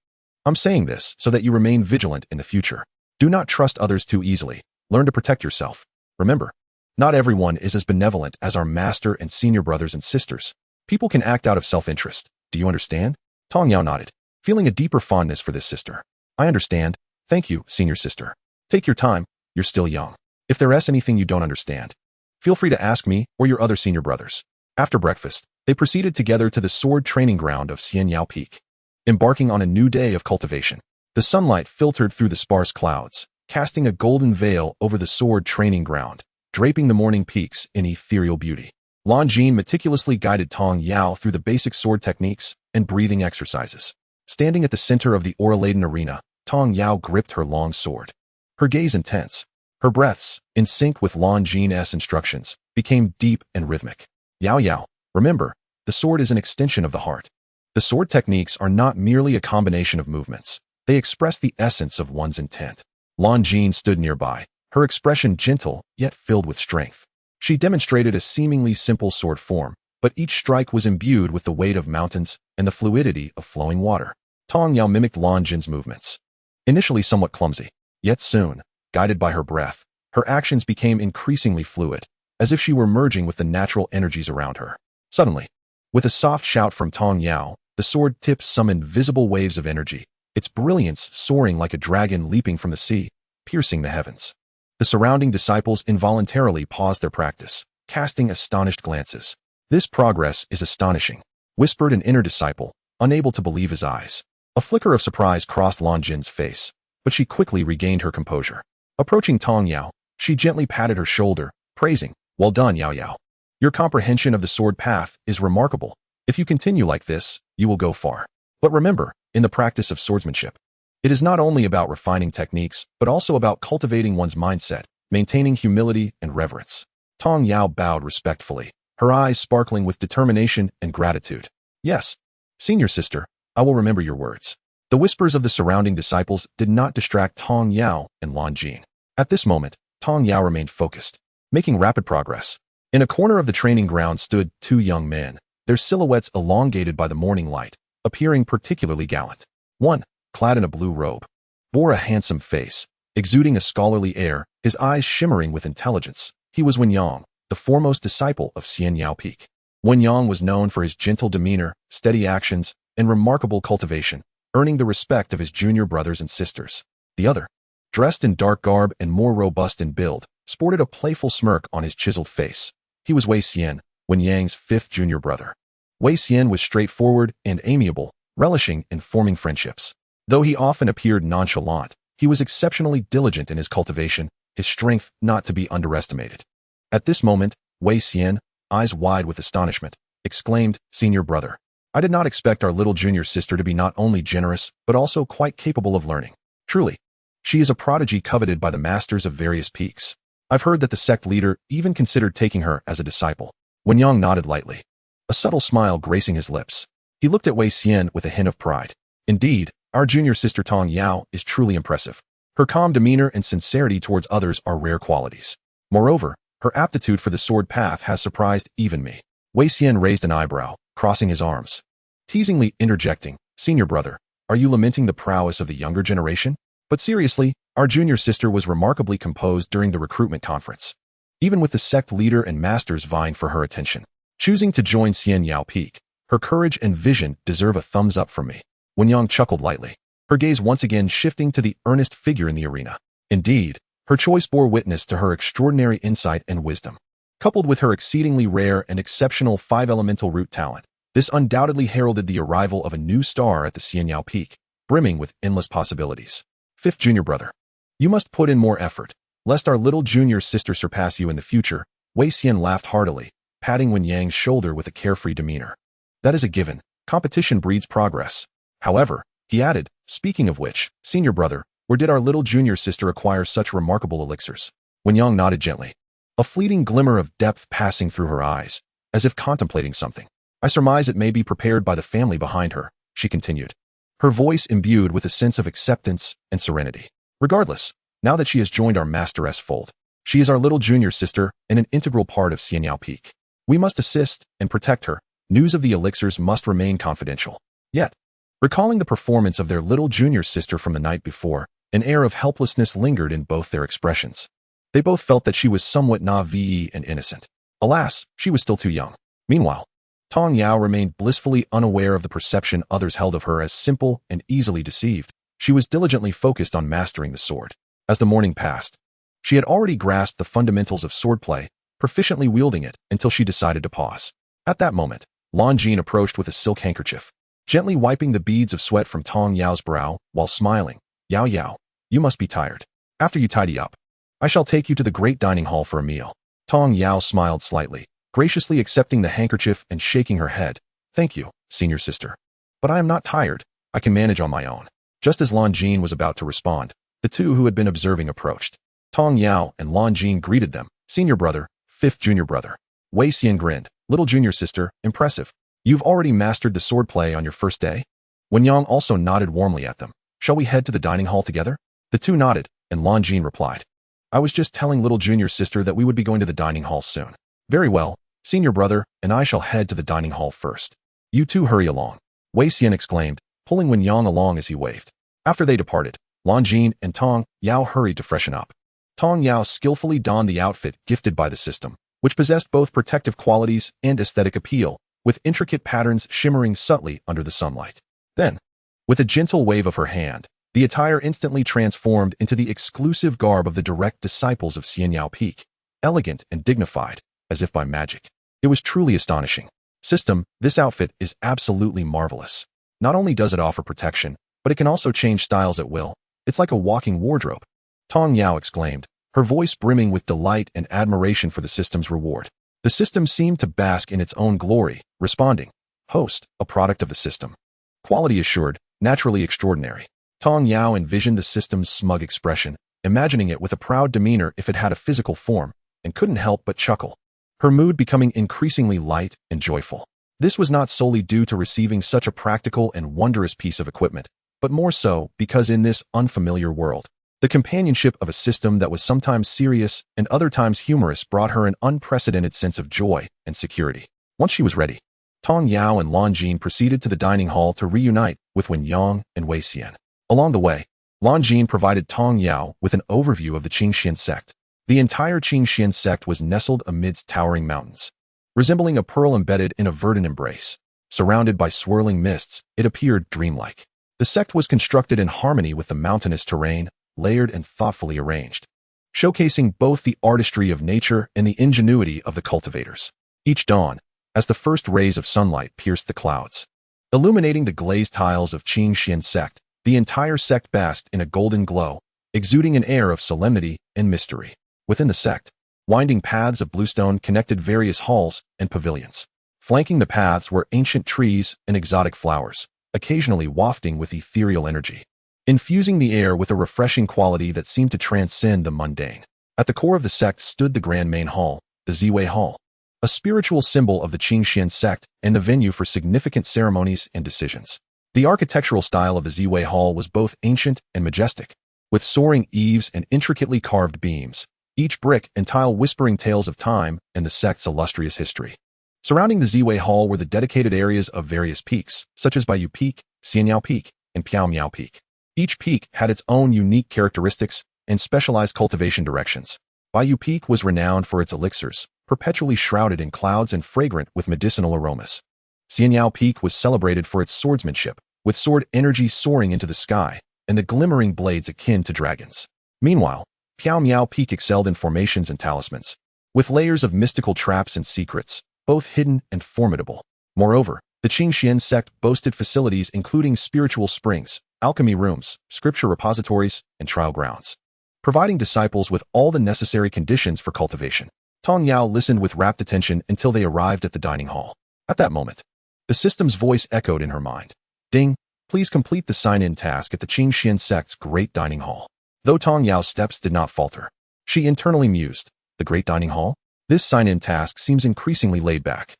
I'm saying this so that you remain vigilant in the future. Do not trust others too easily. Learn to protect yourself. Remember, not everyone is as benevolent as our master and senior brothers and sisters. People can act out of self-interest. Do you understand? Tong Yao nodded, feeling a deeper fondness for this sister. I understand. Thank you, senior sister. Take your time. You're still young. If there is anything you don't understand, feel free to ask me or your other senior brothers. After breakfast, they proceeded together to the sword training ground of Xianxiao Peak. embarking on a new day of cultivation. The sunlight filtered through the sparse clouds, casting a golden veil over the sword training ground, draping the morning peaks in ethereal beauty. Lan Jin meticulously guided Tong Yao through the basic sword techniques and breathing exercises. Standing at the center of the aura-laden arena, Tong Yao gripped her long sword. Her gaze intense, her breaths, in sync with Lan Jin's instructions, became deep and rhythmic. Yao Yao, remember, the sword is an extension of the heart. The sword techniques are not merely a combination of movements. They express the essence of one's intent. Lan Jin stood nearby, her expression gentle yet filled with strength. She demonstrated a seemingly simple sword form, but each strike was imbued with the weight of mountains and the fluidity of flowing water. Tong Yao mimicked Lan Jin's movements. Initially somewhat clumsy, yet soon, guided by her breath, her actions became increasingly fluid, as if she were merging with the natural energies around her. Suddenly, with a soft shout from Tong Yao, the sword tips summoned visible waves of energy, its brilliance soaring like a dragon leaping from the sea, piercing the heavens. The surrounding disciples involuntarily paused their practice, casting astonished glances. "This progress is astonishing," whispered an inner disciple, unable to believe his eyes. A flicker of surprise crossed Lan Jin's face, but she quickly regained her composure. Approaching Tong Yao, she gently patted her shoulder, praising, "Well done, Yao Yao. Your comprehension of the sword path is remarkable. If you continue like this, you will go far. But remember, in the practice of swordsmanship, it is not only about refining techniques, but also about cultivating one's mindset, maintaining humility and reverence." Tong Yao bowed respectfully, her eyes sparkling with determination and gratitude. "Yes, senior sister, I will remember your words." The whispers of the surrounding disciples did not distract Tong Yao and Lan Jin. At this moment, Tong Yao remained focused, making rapid progress. In a corner of the training ground stood two young men, their silhouettes elongated by the morning light, appearing particularly gallant. One, clad in a blue robe, bore a handsome face, exuding a scholarly air, his eyes shimmering with intelligence. He was Wenyang, the foremost disciple of Xianyao Peak. Wenyang was known for his gentle demeanor, steady actions, and remarkable cultivation, earning the respect of his junior brothers and sisters. The other, dressed in dark garb and more robust in build, sported a playful smirk on his chiseled face. He was Wei Xian, Wenyang's fifth junior brother. Wei Xian was straightforward and amiable, relishing in forming friendships. Though he often appeared nonchalant, he was exceptionally diligent in his cultivation, his strength not to be underestimated. At this moment, Wei Xian, eyes wide with astonishment, exclaimed, "Senior brother, I did not expect our little junior sister to be not only generous, but also quite capable of learning. Truly, she is a prodigy coveted by the masters of various peaks. I've heard that the sect leader even considered taking her as a disciple." Wenyang nodded lightly, a subtle smile gracing his lips. He looked at Wei Xian with a hint of pride. "Indeed, our junior sister Tong Yao is truly impressive. Her calm demeanor and sincerity towards others are rare qualities. Moreover, her aptitude for the sword path has surprised even me." Wei Xian raised an eyebrow, crossing his arms, teasingly interjecting, "Senior brother, are you lamenting the prowess of the younger generation?" But seriously, our junior sister was remarkably composed during the recruitment conference, even with the sect leader and masters vying for her attention. Choosing to join Xianyao Peak, her courage and vision deserve a thumbs up from me. Wenyang chuckled lightly, her gaze once again shifting to the earnest figure in the arena. Indeed, her choice bore witness to her extraordinary insight and wisdom. Coupled with her exceedingly rare and exceptional five-elemental root talent, this undoubtedly heralded the arrival of a new star at the Xianyao Peak, brimming with endless possibilities. "Fifth junior brother, you must put in more effort, lest our little junior sister surpass you in the future." Wei Xian laughed heartily, patting Wenyang's shoulder with a carefree demeanor. "That is a given. Competition breeds progress. However," he added, "speaking of which, senior brother, where did our little junior sister acquire such remarkable elixirs?" Wenyang nodded gently, a fleeting glimmer of depth passing through her eyes, as if contemplating something. "I surmise it may be prepared by the family behind her," she continued, her voice imbued with a sense of acceptance and serenity. "Regardless, now that she has joined our masteress fold, she is our little junior sister and an integral part of Xianyao Peak. We must assist and protect her. News of the elixirs must remain confidential." Yet, recalling the performance of their little junior sister from the night before, an air of helplessness lingered in both their expressions. They both felt that she was somewhat naive and innocent. Alas, she was still too young. Meanwhile, Tong Yao remained blissfully unaware of the perception others held of her as simple and easily deceived. She was diligently focused on mastering the sword. As the morning passed, she had already grasped the fundamentals of swordplay, proficiently wielding it until she decided to pause. At that moment, Lan Jin approached with a silk handkerchief. gently wiping the beads of sweat from Tong Yao's brow while smiling. Yao Yao, you must be tired. After you tidy up, I shall take you to the great dining hall for a meal. Tong Yao smiled slightly, graciously accepting the handkerchief and shaking her head. Thank you, senior sister. But I am not tired. I can manage on my own. Just as Lan Jin was about to respond, the two who had been observing approached. Tong Yao and Lan Jin greeted them. Senior brother, fifth junior brother. Wei Xian grinned. Little junior sister, impressive. You've already mastered the swordplay on your first day? Wen Yang also nodded warmly at them. Shall we head to the dining hall together? The two nodded, and Lan Jin replied. I was just telling little junior sister that we would be going to the dining hall soon. Very well, senior brother, and I shall head to the dining hall first. You two hurry along. Wei Xian exclaimed, pulling Wen Yang along as he waved. After they departed, Lan Jin and Tong Yao hurried to freshen up. Tong Yao skillfully donned the outfit gifted by the system, which possessed both protective qualities and aesthetic appeal, with intricate patterns shimmering subtly under the sunlight. Then, with a gentle wave of her hand, the attire instantly transformed into the exclusive garb of the direct disciples of Xianxiao Peak, elegant and dignified, as if by magic. It was truly astonishing. System, this outfit is absolutely marvelous. Not only does it offer protection, but it can also change styles at will. It's like a walking wardrobe. Tong Yao exclaimed, her voice brimming with delight and admiration for the system's reward. The system seemed to bask in its own glory, responding, Host, a product of the system. Quality assured, naturally extraordinary. Tong Yao envisioned the system's smug expression, imagining it with a proud demeanor if it had a physical form, and couldn't help but chuckle. Her mood becoming increasingly light and joyful. This was not solely due to receiving such a practical and wondrous piece of equipment, but more so because in this unfamiliar world, the companionship of a system that was sometimes serious and other times humorous brought her an unprecedented sense of joy and security. Once she was ready, Tong Yao and Lan Jin proceeded to the dining hall to reunite with Wen Yang and Wei Xian. Along the way, Lan Jin provided Tong Yao with an overview of the Qingxuan Sect. The entire Qingxuan Sect was nestled amidst towering mountains. Resembling a pearl embedded in a verdant embrace, surrounded by swirling mists, it appeared dreamlike. The sect was constructed in harmony with the mountainous terrain, layered and thoughtfully arranged, showcasing both the artistry of nature and the ingenuity of the cultivators. Each dawn, as the first rays of sunlight pierced the clouds, illuminating the glazed tiles of Qingxuan Sect, the entire sect basked in a golden glow, exuding an air of solemnity and mystery. Within the sect, winding paths of bluestone connected various halls and pavilions. Flanking the paths were ancient trees and exotic flowers, occasionally wafting with ethereal energy, infusing the air with a refreshing quality that seemed to transcend the mundane. At the core of the sect stood the grand main hall, the Ziwei Hall, a spiritual symbol of the Qingxuan Sect and the venue for significant ceremonies and decisions. The architectural style of the Ziwei Hall was both ancient and majestic, with soaring eaves and intricately carved beams, each brick and tile whispering tales of time and the sect's illustrious history. Surrounding the Ziwei Hall were the dedicated areas of various peaks, such as Baiyu Peak, Xianxiao Peak, and Piaomiao Peak. Each peak had its own unique characteristics and specialized cultivation directions. Baiyu Peak was renowned for its elixirs, perpetually shrouded in clouds and fragrant with medicinal aromas. Xianxiao Peak was celebrated for its swordsmanship, with sword energy soaring into the sky, and the glimmering blades akin to dragons. Meanwhile, Piaomiao Peak excelled in formations and talismans, with layers of mystical traps and secrets, both hidden and formidable. Moreover, the Qingxuan Sect boasted facilities including spiritual springs, alchemy rooms, scripture repositories, and trial grounds, providing disciples with all the necessary conditions for cultivation. Tong Yao listened with rapt attention until they arrived at the dining hall. At that moment, the system's voice echoed in her mind. Ding, please complete the sign-in task at the Qingxuan Sect's great dining hall. Though Tong Yao's steps did not falter, she internally mused, the great dining hall? This sign-in task seems increasingly laid back.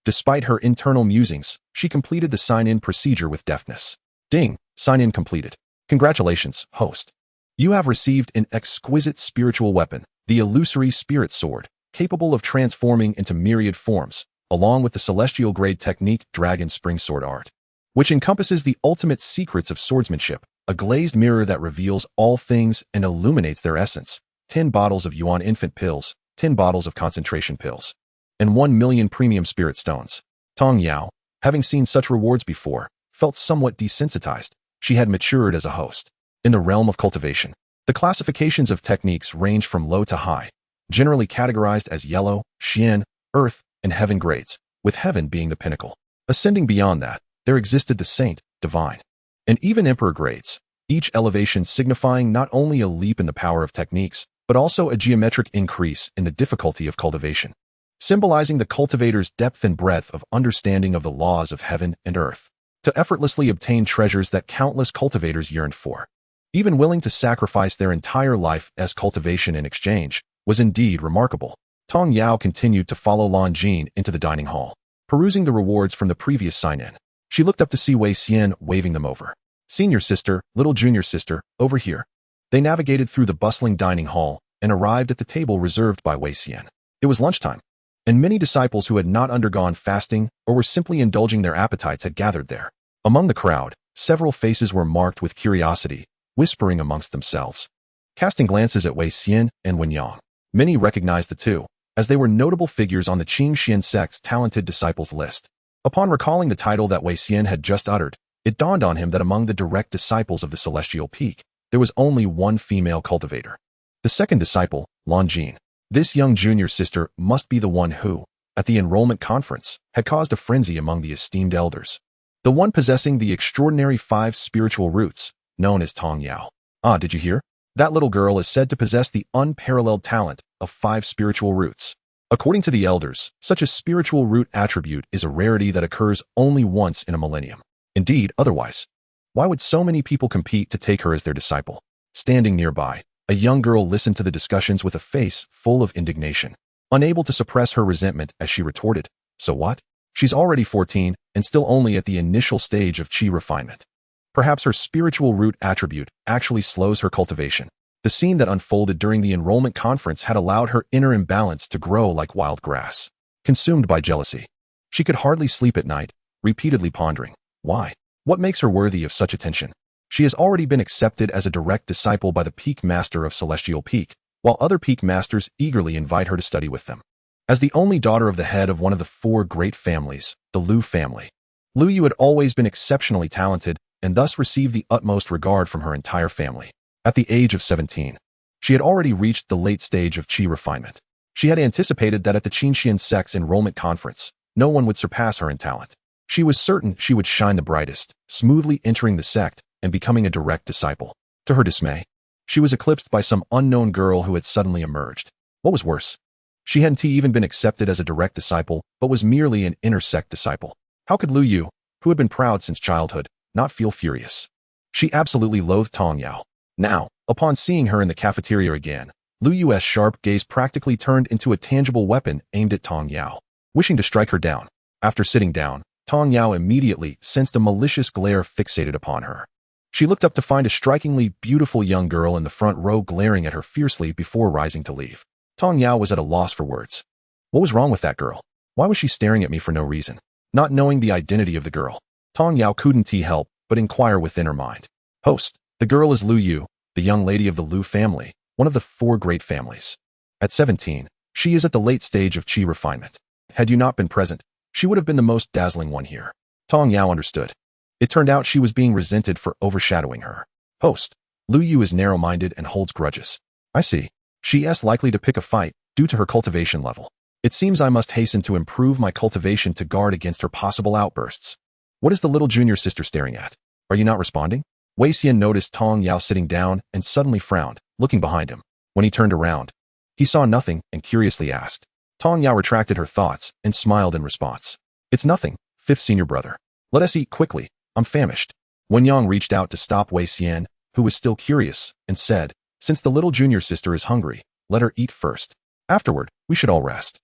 Despite her internal musings, she completed the sign-in procedure with deftness. Ding, sign-in completed. Congratulations, host. You have received an exquisite spiritual weapon, the illusory spirit sword, capable of transforming into myriad forms, along with the celestial grade technique Dragon Spring Sword Art, which encompasses the ultimate secrets of swordsmanship, a glazed mirror that reveals all things and illuminates their essence, 10 bottles of Yuan infant pills, 10 bottles of concentration pills, and 1 million premium spirit stones. Tong Yao, having seen such rewards before, felt somewhat desensitized. She had matured as a host. In the realm of cultivation, the classifications of techniques range from low to high, generally categorized as yellow, xian, earth, and heaven grades, with heaven being the pinnacle. Ascending beyond that, there existed the saint, divine, and even emperor grades, each elevation signifying not only a leap in the power of techniques, but also a geometric increase in the difficulty of cultivation, symbolizing the cultivator's depth and breadth of understanding of the laws of heaven and earth, to effortlessly obtain treasures that countless cultivators yearned for, even willing to sacrifice their entire life as cultivation in exchange, was indeed remarkable. Tong Yao continued to follow Lan Jin into the dining hall, perusing the rewards from the previous sign-in. She looked up to see Wei Xian waving them over. Senior sister, little junior sister, over here. They navigated through the bustling dining hall and arrived at the table reserved by Wei Xian. It was lunchtime, and many disciples who had not undergone fasting or were simply indulging their appetites had gathered there. Among the crowd, several faces were marked with curiosity, whispering amongst themselves. Casting glances at Wei Xian and Wen Yang, many recognized the two, as they were notable figures on the Qingxuan Sect's talented disciples list. Upon recalling the title that Wei Xian had just uttered, it dawned on him that among the direct disciples of the Celestial Peak, there was only one female cultivator. The second disciple, Lan Jin. This young junior sister must be the one who, at the enrollment conference, had caused a frenzy among the esteemed elders. The one possessing the extraordinary 5 spiritual roots, known as Tong Yao. Ah, did you hear? That little girl is said to possess the unparalleled talent of 5 spiritual roots. According to the elders, such a spiritual root attribute is a rarity that occurs only once in a millennium. Indeed, otherwise, why would so many people compete to take her as their disciple? Standing nearby, a young girl listened to the discussions with a face full of indignation, unable to suppress her resentment as she retorted, "So what? She's already 14 and still only at the initial stage of chi refinement. Perhaps her spiritual root attribute actually slows her cultivation." The scene that unfolded during the enrollment conference had allowed her inner imbalance to grow like wild grass. Consumed by jealousy, she could hardly sleep at night, repeatedly pondering, why? What makes her worthy of such attention? She has already been accepted as a direct disciple by the Peak Master of Celestial Peak, while other Peak Masters eagerly invite her to study with them. As the only daughter of the head of one of the 4 great families, the Liu family, Liu Yu had always been exceptionally talented and thus received the utmost regard from her entire family. At the age of 17, she had already reached the late stage of chi refinement. She had anticipated that at the Qingxuan Sect's enrollment conference, no one would surpass her in talent. She was certain she would shine the brightest, smoothly entering the sect and becoming a direct disciple. To her dismay, she was eclipsed by some unknown girl who had suddenly emerged. What was worse, she hadn't even been accepted as a direct disciple, but was merely an inner sect disciple. How could Liu Yu, who had been proud since childhood, not feel furious? She absolutely loathed Tong Yao. Now, upon seeing her in the cafeteria again, Liu Yu's sharp gaze practically turned into a tangible weapon aimed at Tong Yao, wishing to strike her down. After sitting down, Tong Yao immediately sensed a malicious glare fixated upon her. She looked up to find a strikingly beautiful young girl in the front row glaring at her fiercely before rising to leave. Tong Yao was at a loss for words. What was wrong with that girl? Why was she staring at me for no reason? Not knowing the identity of the girl, Tong Yao couldn't help but inquire within her mind. Host, the girl is Liu Yu, the young lady of the Liu family, one of the 4 great families. At 17, she is at the late stage of chi refinement. Had you not been present, she would have been the most dazzling one here. Tong Yao understood. It turned out she was being resented for overshadowing her. Host, Liu Yu is narrow-minded and holds grudges. I see. She is likely to pick a fight due to her cultivation level. It seems I must hasten to improve my cultivation to guard against her possible outbursts. What is the little junior sister staring at? Are you not responding? Wei Xian noticed Tong Yao sitting down and suddenly frowned, looking behind him. When he turned around, he saw nothing and curiously asked. Tong Yao retracted her thoughts and smiled in response. It's nothing, 5th senior brother. Let us eat quickly. I'm famished. Wen Yang reached out to stop Wei Xian, who was still curious, and said, since the little junior sister is hungry, let her eat first. Afterward, we should all rest.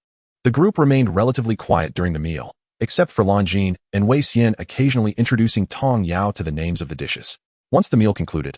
The group remained relatively quiet during the meal, except for Lan Jin and Wei Xian occasionally introducing Tong Yao to the names of the dishes. Once the meal concluded,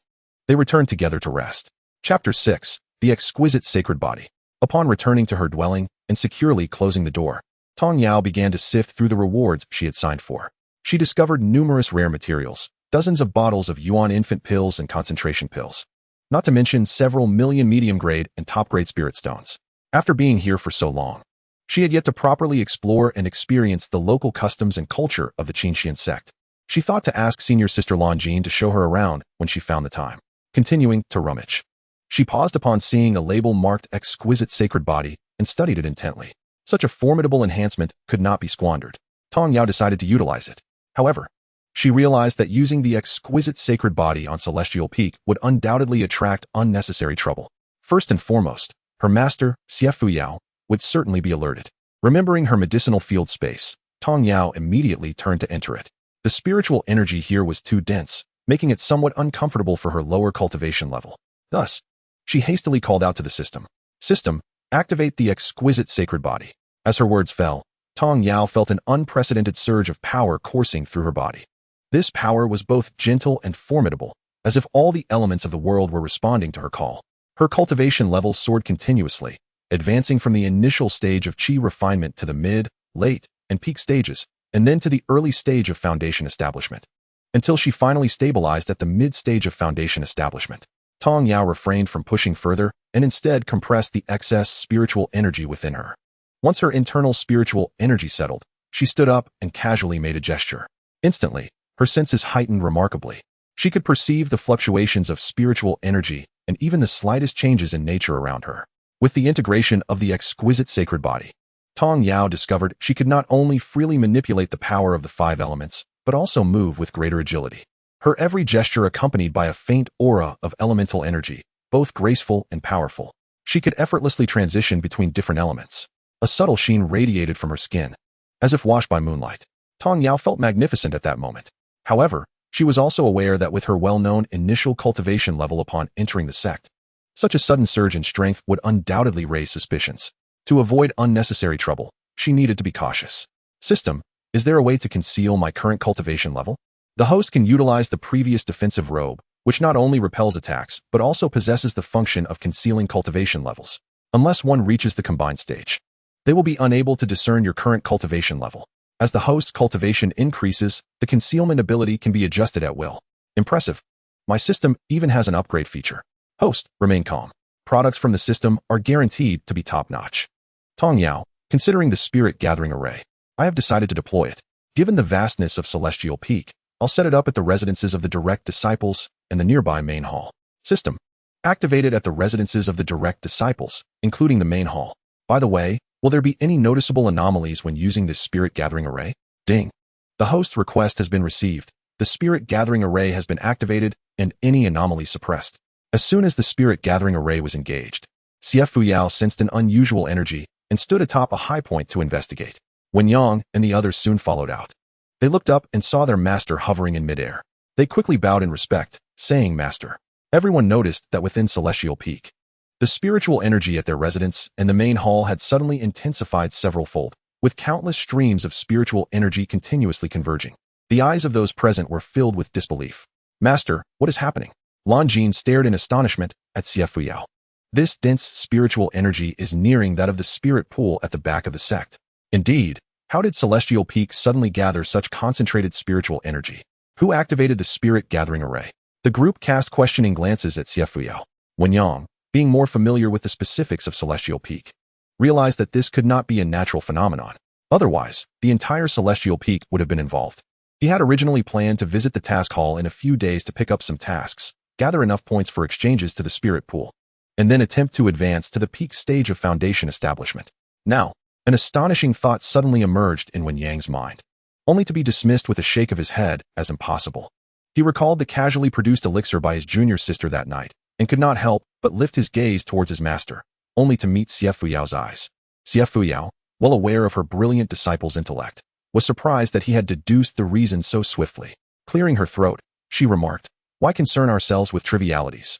they returned together to rest. Chapter 6. The Exquisite Sacred Body. Upon returning to her dwelling and securely closing the door, Tong Yao began to sift through the rewards she had signed for. She discovered numerous rare materials, dozens of bottles of Yuan infant pills and concentration pills, not to mention several million medium-grade and top-grade spirit stones. After being here for so long, she had yet to properly explore and experience the local customs and culture of the Qingxuan Sect. She thought to ask senior sister Lan Jin to show her around when she found the time. Continuing to rummage, she paused upon seeing a label marked Exquisite Sacred Body and studied it intently. Such a formidable enhancement could not be squandered. Tong Yao decided to utilize it. However, She realized that using the exquisite sacred body on Celestial Peak would undoubtedly attract unnecessary trouble. First and foremost, her master, Yao, would certainly be alerted. Remembering her medicinal field space, Tong Yao immediately turned to enter it. The spiritual energy here was too dense, making it somewhat uncomfortable for her lower cultivation level. Thus, she hastily called out to the system. System, activate the exquisite sacred body. As her words fell, Tong Yao felt an unprecedented surge of power coursing through her body. This power was both gentle and formidable, as if all the elements of the world were responding to her call. Her cultivation level soared continuously, advancing from the initial stage of qi refinement to the mid, late, and peak stages, and then to the early stage of foundation establishment, until she finally stabilized at the mid-stage of foundation establishment. Tong Yao refrained from pushing further and instead compressed the excess spiritual energy within her. Once her internal spiritual energy settled, she stood up and casually made a gesture. Instantly, her senses heightened remarkably. She could perceive the fluctuations of spiritual energy and even the slightest changes in nature around her. With the integration of the exquisite sacred body, Tong Yao discovered she could not only freely manipulate the power of the 5 elements, but also move with greater agility. Her every gesture accompanied by a faint aura of elemental energy, both graceful and powerful. She could effortlessly transition between different elements. A subtle sheen radiated from her skin, as if washed by moonlight. Tong Yao felt magnificent at that moment. However, she was also aware that with her well-known initial cultivation level upon entering the sect, such a sudden surge in strength would undoubtedly raise suspicions. To avoid unnecessary trouble, she needed to be cautious. System, is there a way to conceal my current cultivation level? The host can utilize the previous defensive robe, which not only repels attacks, but also possesses the function of concealing cultivation levels. Unless one reaches the combined stage, they will be unable to discern your current cultivation level. As the host's cultivation increases, the concealment ability can be adjusted at will. Impressive. My system even has an upgrade feature. Host, remain calm. Products from the system are guaranteed to be top-notch. Tong Yao, considering the spirit gathering array, I have decided to deploy it. Given the vastness of Celestial Peak, I'll set it up at the residences of the direct disciples and the nearby main hall. System, activated at the residences of the direct disciples, including the main hall. By the way, will there be any noticeable anomalies when using this spirit gathering array? Ding. The host's request has been received. The spirit gathering array has been activated and any anomaly suppressed. As soon as the spirit gathering array was engaged, Yao sensed an unusual energy and stood atop a high point to investigate. Wen Yang and the others soon followed out. They looked up and saw their master hovering in midair. They quickly bowed in respect, saying, Master. Everyone noticed that within Celestial Peak, the spiritual energy at their residence and the main hall had suddenly intensified several-fold, with countless streams of spiritual energy continuously converging. The eyes of those present were filled with disbelief. Master, what is happening? Lan Jin stared in astonishment at Yao. This dense spiritual energy is nearing that of the spirit pool at the back of the sect. Indeed, how did Celestial Peak suddenly gather such concentrated spiritual energy? Who activated the spirit gathering array? The group cast questioning glances at Yao. Wen Yang, being more familiar with the specifics of Celestial Peak, realized that this could not be a natural phenomenon. Otherwise, the entire Celestial Peak would have been involved. He had originally planned to visit the task hall in a few days to pick up some tasks, gather enough points for exchanges to the spirit pool, and then attempt to advance to the peak stage of foundation establishment. Now, an astonishing thought suddenly emerged in Wen Yang's mind, only to be dismissed with a shake of his head as impossible. He recalled the casually produced elixir by his junior sister that night, and could not help but lift his gaze towards his master, only to meet Yao's eyes. Yao, well aware of her brilliant disciple's intellect, was surprised that he had deduced the reason so swiftly. Clearing her throat, she remarked, Why concern ourselves with trivialities?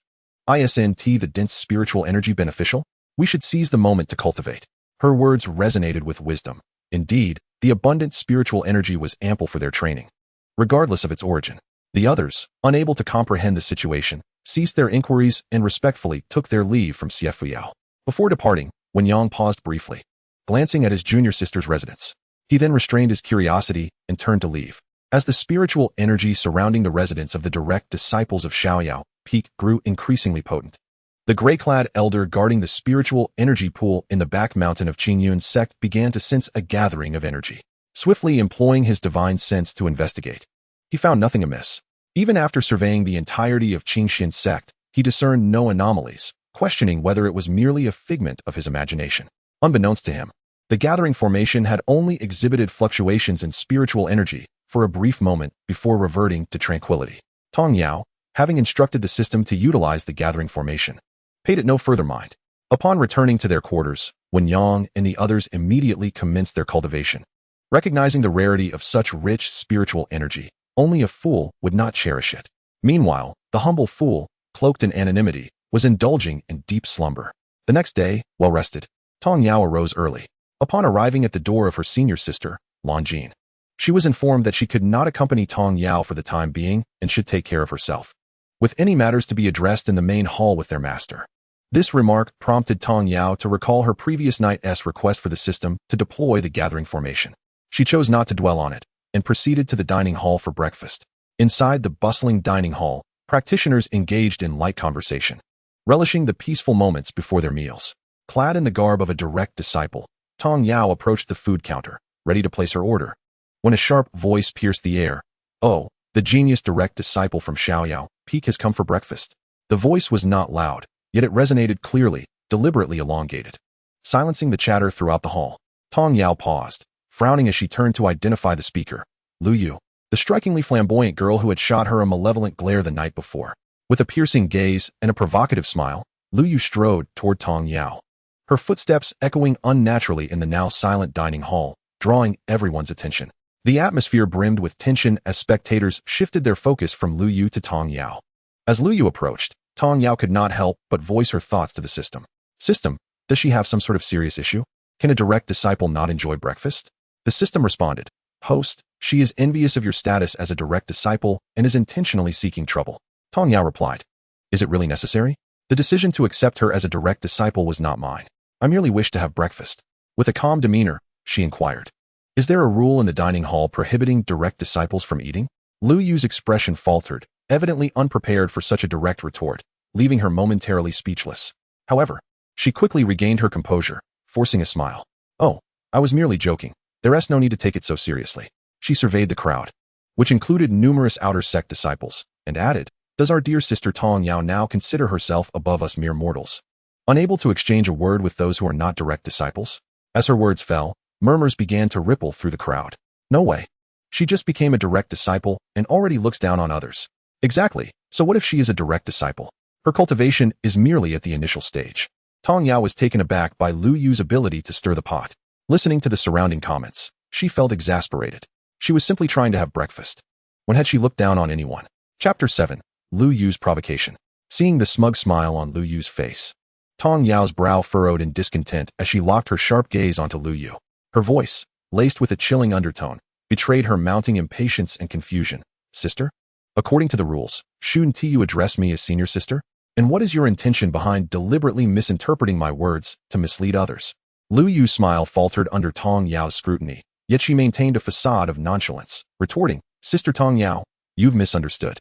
Isn't the dense spiritual energy beneficial? We should seize the moment to cultivate. Her words resonated with wisdom. Indeed, the abundant spiritual energy was ample for their training, regardless of its origin. The others, unable to comprehend the situation, ceased their inquiries and respectfully took their leave from Yao. Before departing, Wen Yang paused briefly, glancing at his junior sister's residence. He then restrained his curiosity and turned to leave. As the spiritual energy surrounding the residence of the direct disciples of Xiao Peak grew increasingly potent, the gray-clad elder guarding the spiritual energy pool in the back mountain of Qingxuan Sect began to sense a gathering of energy. Swiftly employing his divine sense to investigate, he found nothing amiss. Even after surveying the entirety of Qingxuan Sect, he discerned no anomalies, questioning whether it was merely a figment of his imagination. Unbeknownst to him, the gathering formation had only exhibited fluctuations in spiritual energy, for a brief moment before reverting to tranquility. Tong Yao, having instructed the system to utilize the gathering formation, paid it no further mind. Upon returning to their quarters, Wen Yang and the others immediately commenced their cultivation. Recognizing the rarity of such rich spiritual energy, only a fool would not cherish it. Meanwhile, the humble fool, cloaked in anonymity, was indulging in deep slumber. The next day, well rested, Tong Yao arose early. Upon arriving at the door of her senior sister, Lan Jin, she was informed that she could not accompany Tong Yao for the time being and should take care of herself, with any matters to be addressed in the main hall with their master. This remark prompted Tong Yao to recall her previous night's request for the system to deploy the gathering formation. She chose not to dwell on it and proceeded to the dining hall for breakfast. Inside the bustling dining hall, practitioners engaged in light conversation, relishing the peaceful moments before their meals. Clad in the garb of a direct disciple, Tong Yao approached the food counter, ready to place her order, when a sharp voice pierced the air. "Oh, the genius direct disciple from Xiaoyao Peak has come for breakfast." The voice was not loud, yet it resonated clearly, deliberately elongated, silencing the chatter throughout the hall. Tong Yao paused, frowning as she turned to identify the speaker, Lu Yu, the strikingly flamboyant girl who had shot her a malevolent glare the night before. With a piercing gaze and a provocative smile, Lu Yu strode toward Tong Yao, her footsteps echoing unnaturally in the now silent dining hall, drawing everyone's attention. The atmosphere brimmed with tension as spectators shifted their focus from Lu Yu to Tong Yao. As Lu Yu approached, Tong Yao could not help but voice her thoughts to the system. "System, does she have some sort of serious issue? Can a direct disciple not enjoy breakfast?" The system responded, "Host, she is envious of your status as a direct disciple and is intentionally seeking trouble." Tong Yao replied, "Is it really necessary? The decision to accept her as a direct disciple was not mine. I merely wished to have breakfast." With a calm demeanor, she inquired, "Is there a rule in the dining hall prohibiting direct disciples from eating?" Lu Yu's expression faltered, evidently unprepared for such a direct retort, leaving her momentarily speechless. However, she quickly regained her composure, forcing a smile. "Oh, I was merely joking. There's no need to take it so seriously." She surveyed the crowd, which included numerous outer sect disciples, and added, "Does our dear sister Tong Yao now consider herself above us mere mortals, unable to exchange a word with those who are not direct disciples?" As her words fell, murmurs began to ripple through the crowd. "No way. She just became a direct disciple and already looks down on others." "Exactly. So what if she is a direct disciple? Her cultivation is merely at the initial stage." Tong Yao was taken aback by Lu Yu's ability to stir the pot. Listening to the surrounding comments, she felt exasperated. She was simply trying to have breakfast. When had she looked down on anyone? Chapter 7. Lu Yu's Provocation. Seeing the smug smile on Lu Yu's face, Tong Yao's brow furrowed in discontent as she locked her sharp gaze onto Lu Yu. Her voice, laced with a chilling undertone, betrayed her mounting impatience and confusion. "Sister? According to the rules, shouldn't you address me as senior sister? And what is your intention behind deliberately misinterpreting my words to mislead others?" Lu Yu's smile faltered under Tong Yao's scrutiny, yet she maintained a facade of nonchalance, retorting, "Sister Tong Yao, you've misunderstood.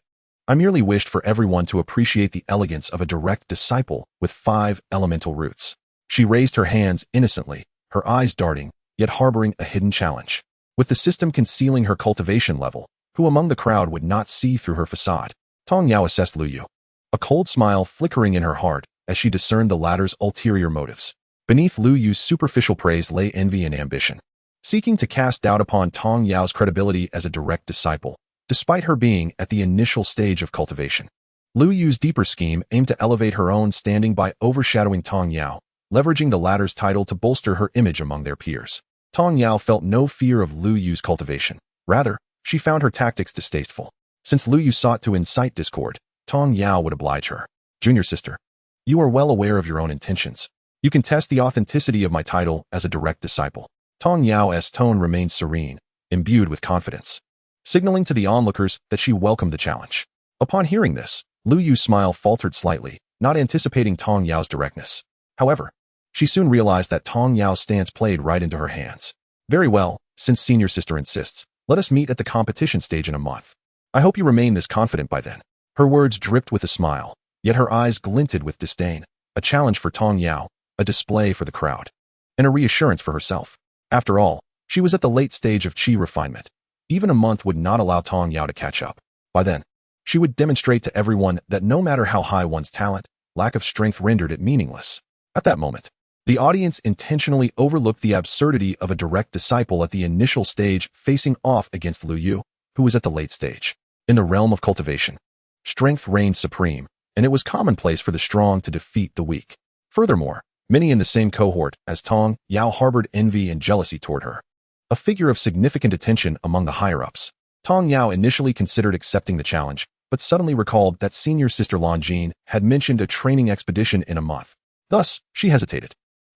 I merely wished for everyone to appreciate the elegance of a direct disciple with 5 elemental roots." She raised her hands innocently, her eyes darting, yet harboring a hidden challenge. With the system concealing her cultivation level, who among the crowd would not see through her facade? Tong Yao assessed Lu Yu, a cold smile flickering in her heart as she discerned the latter's ulterior motives. Beneath Lu Yu's superficial praise lay envy and ambition, seeking to cast doubt upon Tong Yao's credibility as a direct disciple, despite her being at the initial stage of cultivation. Lu Yu's deeper scheme aimed to elevate her own standing by overshadowing Tong Yao, leveraging the latter's title to bolster her image among their peers. Tong Yao felt no fear of Lu Yu's cultivation. Rather, she found her tactics distasteful. Since Lu Yu sought to incite discord, Tong Yao would oblige her. "Junior sister, you are well aware of your own intentions. You can test the authenticity of my title as a direct disciple." Tong Yao's tone remained serene, imbued with confidence, signaling to the onlookers that she welcomed the challenge. Upon hearing this, Lu Yu's smile faltered slightly, not anticipating Tong Yao's directness. However, she soon realized that Tong Yao's stance played right into her hands. "Very well, since senior sister insists, let us meet at the competition stage in a month. I hope you remain this confident by then." Her words dripped with a smile, yet her eyes glinted with disdain, a challenge for Tong Yao, a display for the crowd, and a reassurance for herself. After all, she was at the late stage of chi refinement. Even a month would not allow Tong Yao to catch up. By then, she would demonstrate to everyone that no matter how high one's talent, lack of strength rendered it meaningless. At that moment, the audience intentionally overlooked the absurdity of a direct disciple at the initial stage facing off against Lu Yu, who was at the late stage. In the realm of cultivation, strength reigned supreme, and it was commonplace for the strong to defeat the weak. Furthermore, many in the same cohort as Tong Yao harbored envy and jealousy toward her. A figure of significant attention among the higher-ups, Tong Yao initially considered accepting the challenge, but suddenly recalled that senior sister Lan Jin had mentioned a training expedition in a month. Thus, she hesitated.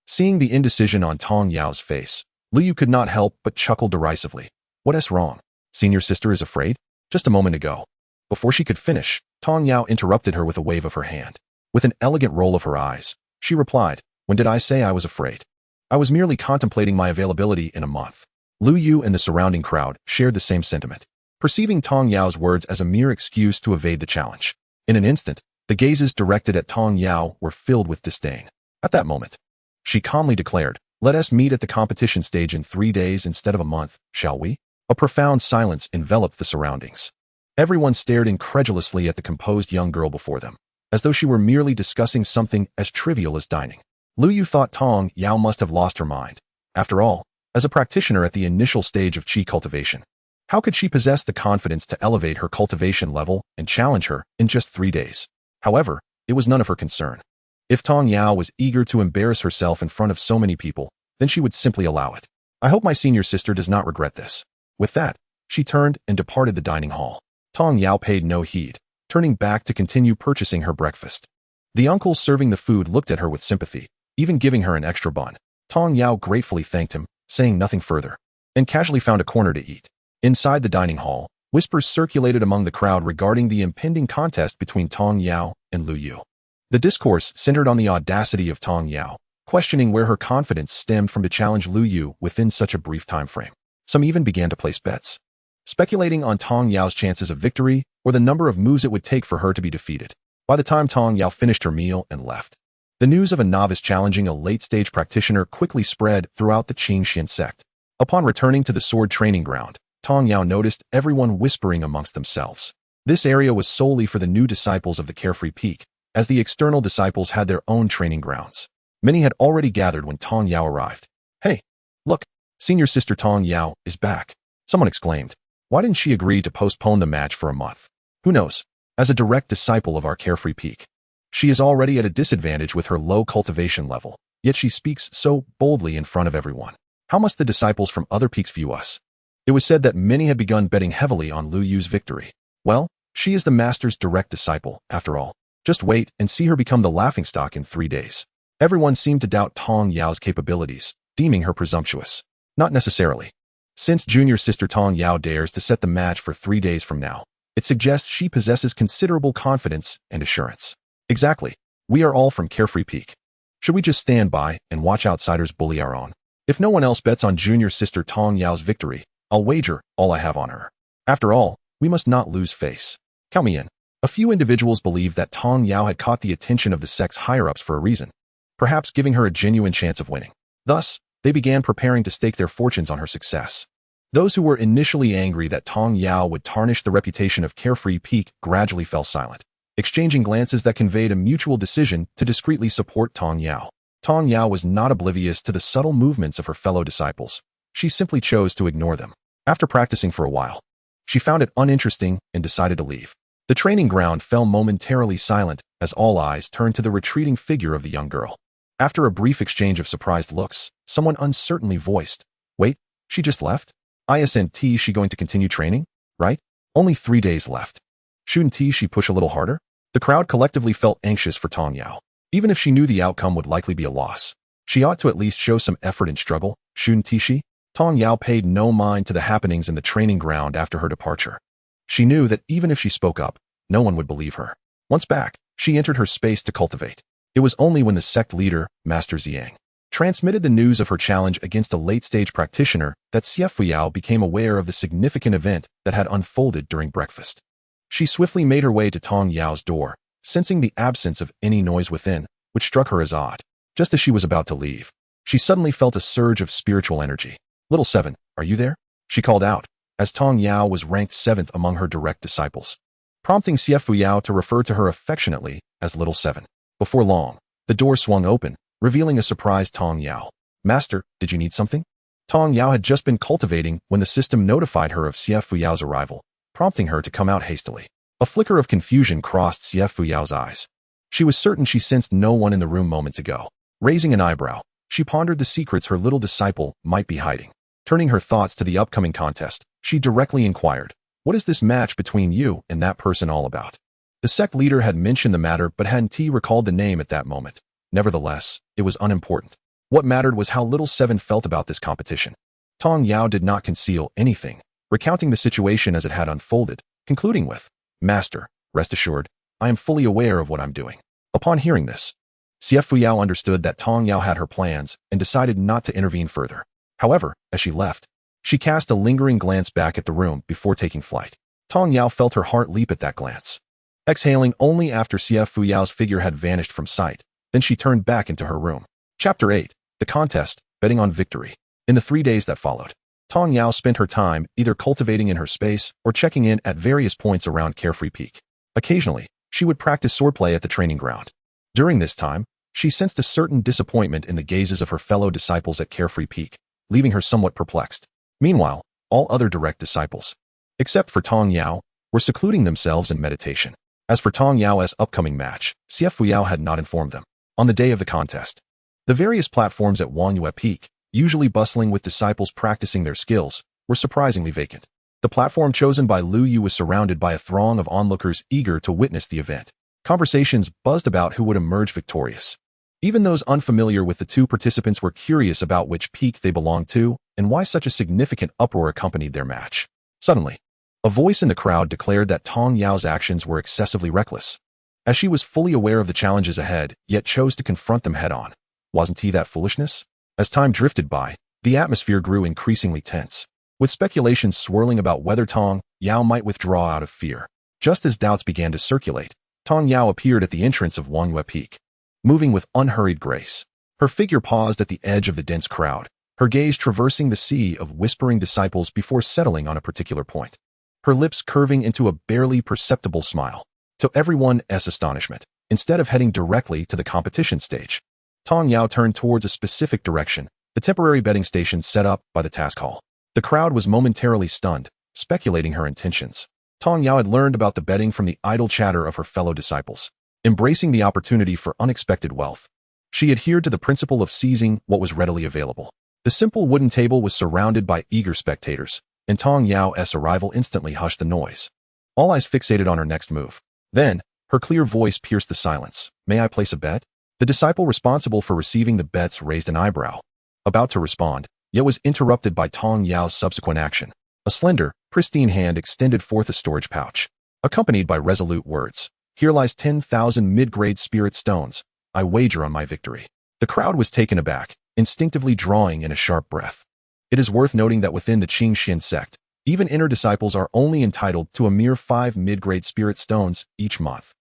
Seeing the indecision on Tong Yao's face, Lu Yu could not help but chuckle derisively. What's wrong? Senior sister is afraid? Just a moment ago. Before she could finish, Tong Yao interrupted her with a wave of her hand. With an elegant roll of her eyes, she replied, when did I say I was afraid? I was merely contemplating my availability in a month. Lu Yu and the surrounding crowd shared the same sentiment, perceiving Tong Yao's words as a mere excuse to evade the challenge. In an instant, the gazes directed at Tong Yao were filled with disdain. At that moment, she calmly declared, let us meet at the competition stage in 3 days instead of a month, shall we? A profound silence enveloped the surroundings. Everyone stared incredulously at the composed young girl before them, as though she were merely discussing something as trivial as dining. Lu Yu thought Tong Yao must have lost her mind. After all, as a practitioner at the initial stage of qi cultivation, how could she possess the confidence to elevate her cultivation level and challenge her in just 3 days? However, it was none of her concern. If Tong Yao was eager to embarrass herself in front of so many people, then she would simply allow it. I hope my senior sister does not regret this. With that, she turned and departed the dining hall. Tong Yao paid no heed, turning back to continue purchasing her breakfast. The uncle serving the food looked at her with sympathy, even giving her an extra bun. Tong Yao gratefully thanked him, saying nothing further, and casually found a corner to eat. Inside the dining hall, whispers circulated among the crowd regarding the impending contest between Tong Yao and Lu Yu. The discourse centered on the audacity of Tong Yao, questioning where her confidence stemmed from to challenge Lu Yu within such a brief time frame. Some even began to place bets, speculating on Tong Yao's chances of victory or the number of moves it would take for her to be defeated. By the time Tong Yao finished her meal and left, the news of a novice challenging a late-stage practitioner quickly spread throughout the Qingxuan Sect. Upon returning to the sword training ground, Tong Yao noticed everyone whispering amongst themselves. This area was solely for the new disciples of the Carefree Peak, as the external disciples had their own training grounds. Many had already gathered when Tong Yao arrived. Hey, look, senior sister Tong Yao is back, someone exclaimed. Why didn't she agree to postpone the match for a month? Who knows? As a direct disciple of our Carefree Peak, she is already at a disadvantage with her low cultivation level, yet she speaks so boldly in front of everyone. How must the disciples from other peaks view us? It was said that many had begun betting heavily on Lu Yu's victory. Well, she is the master's direct disciple, after all. Just wait and see her become the laughingstock in 3 days. Everyone seemed to doubt Tong Yao's capabilities, deeming her presumptuous. Not necessarily. Since junior sister Tong Yao dares to set the match for 3 days from now, it suggests she possesses considerable confidence and assurance. Exactly. We are all from Carefree Peak. Should we just stand by and watch outsiders bully our own? If no one else bets on junior sister Tong Yao's victory, I'll wager all I have on her. After all, we must not lose face. Count me in. A few individuals believed that Tong Yao had caught the attention of the sect's higher-ups for a reason, perhaps giving her a genuine chance of winning. Thus, they began preparing to stake their fortunes on her success. Those who were initially angry that Tong Yao would tarnish the reputation of Carefree Peak gradually fell silent, exchanging glances that conveyed a mutual decision to discreetly support Tong Yao. Tong Yao was not oblivious to the subtle movements of her fellow disciples. She simply chose to ignore them. After practicing for a while, she found it uninteresting and decided to leave. The training ground fell momentarily silent as all eyes turned to the retreating figure of the young girl. After a brief exchange of surprised looks, someone uncertainly voiced, "Wait, she just left? Isn't she going to continue training, right? Only 3 days left. Shouldn't she push a little harder?" The crowd collectively felt anxious for Tong Yao. Even if she knew the outcome would likely be a loss, she ought to at least show some effort and struggle, shouldn't she? Tong Yao paid no mind to the happenings in the training ground after her departure. She knew that even if she spoke up, no one would believe her. Once back, she entered her space to cultivate. It was only when the sect leader, Master Ziyang, transmitted the news of her challenge against a late-stage practitioner that Xianxiafans became aware of the significant event that had unfolded during breakfast. She swiftly made her way to Tong Yao's door, sensing the absence of any noise within, which struck her as odd. Just as she was about to leave, she suddenly felt a surge of spiritual energy. "Little Seven, are you there?" she called out, as Tong Yao was ranked 7th among her direct disciples, prompting Xianxiafans to refer to her affectionately as Little Seven. Before long, the door swung open, revealing a surprised Tong Yao. "Master, did you need something?" Tong Yao had just been cultivating when the system notified her of Xianxiafans' arrival, prompting her to come out hastily. A flicker of confusion crossed Xie Fuyao's eyes. She was certain she sensed no one in the room moments ago. Raising an eyebrow, she pondered the secrets her little disciple might be hiding. Turning her thoughts to the upcoming contest, she directly inquired, "What is this match between you and that person all about?" The sect leader had mentioned the matter but hadn't recalled the name at that moment. Nevertheless, it was unimportant. What mattered was how little Seven felt about this competition. Tong Yao did not conceal anything, recounting the situation as it had unfolded, concluding with, "Master, rest assured, I am fully aware of what I'm doing." Upon hearing this, Xie Fuyao understood that Tong Yao had her plans and decided not to intervene further. However, as she left, she cast a lingering glance back at the room before taking flight. Tong Yao felt her heart leap at that glance. Exhaling only after Xie Fuyao's figure had vanished from sight, then she turned back into her room. Chapter 8. The Contest, Betting on Victory. In the 3 days that followed, Tong Yao spent her time either cultivating in her space or checking in at various points around Carefree Peak. Occasionally, she would practice swordplay at the training ground. During this time, she sensed a certain disappointment in the gazes of her fellow disciples at Carefree Peak, leaving her somewhat perplexed. Meanwhile, all other direct disciples, except for Tong Yao, were secluding themselves in meditation. As for Tong Yao's upcoming match, Xie Fuyao had not informed them. On the day of the contest, the various platforms at Wangyue Peak, usually bustling with disciples practicing their skills, were surprisingly vacant. The platform chosen by Lu Yu was surrounded by a throng of onlookers eager to witness the event. Conversations buzzed about who would emerge victorious. Even those unfamiliar with the two participants were curious about which peak they belonged to and why such a significant uproar accompanied their match. Suddenly, a voice in the crowd declared that Tong Yao's actions were excessively reckless. As she was fully aware of the challenges ahead, yet chose to confront them head-on. Wasn't he that foolishness? As time drifted by, the atmosphere grew increasingly tense, with speculations swirling about whether Tong Yao might withdraw out of fear. Just as doubts began to circulate, Tong Yao appeared at the entrance of Wangyue Peak, moving with unhurried grace. Her figure paused at the edge of the dense crowd, her gaze traversing the sea of whispering disciples before settling on a particular point. Her lips curving into a barely perceptible smile. To everyone's astonishment, instead of heading directly to the competition stage, Tong Yao turned towards a specific direction, the temporary betting station set up by the task hall. The crowd was momentarily stunned, speculating her intentions. Tong Yao had learned about the betting from the idle chatter of her fellow disciples, embracing the opportunity for unexpected wealth. She adhered to the principle of seizing what was readily available. The simple wooden table was surrounded by eager spectators, and Tong Yao's arrival instantly hushed the noise. All eyes fixated on her next move. Then, her clear voice pierced the silence. "May I place a bet?" The disciple responsible for receiving the bets raised an eyebrow, about to respond, yet was interrupted by Tong Yao's subsequent action. A slender, pristine hand extended forth a storage pouch, accompanied by resolute words. "Here lies 10,000 mid-grade spirit stones. I wager on my victory." The crowd was taken aback, instinctively drawing in a sharp breath. It is worth noting that within the Qingxuan Sect, even inner disciples are only entitled to a mere 5 mid-grade spirit stones each month.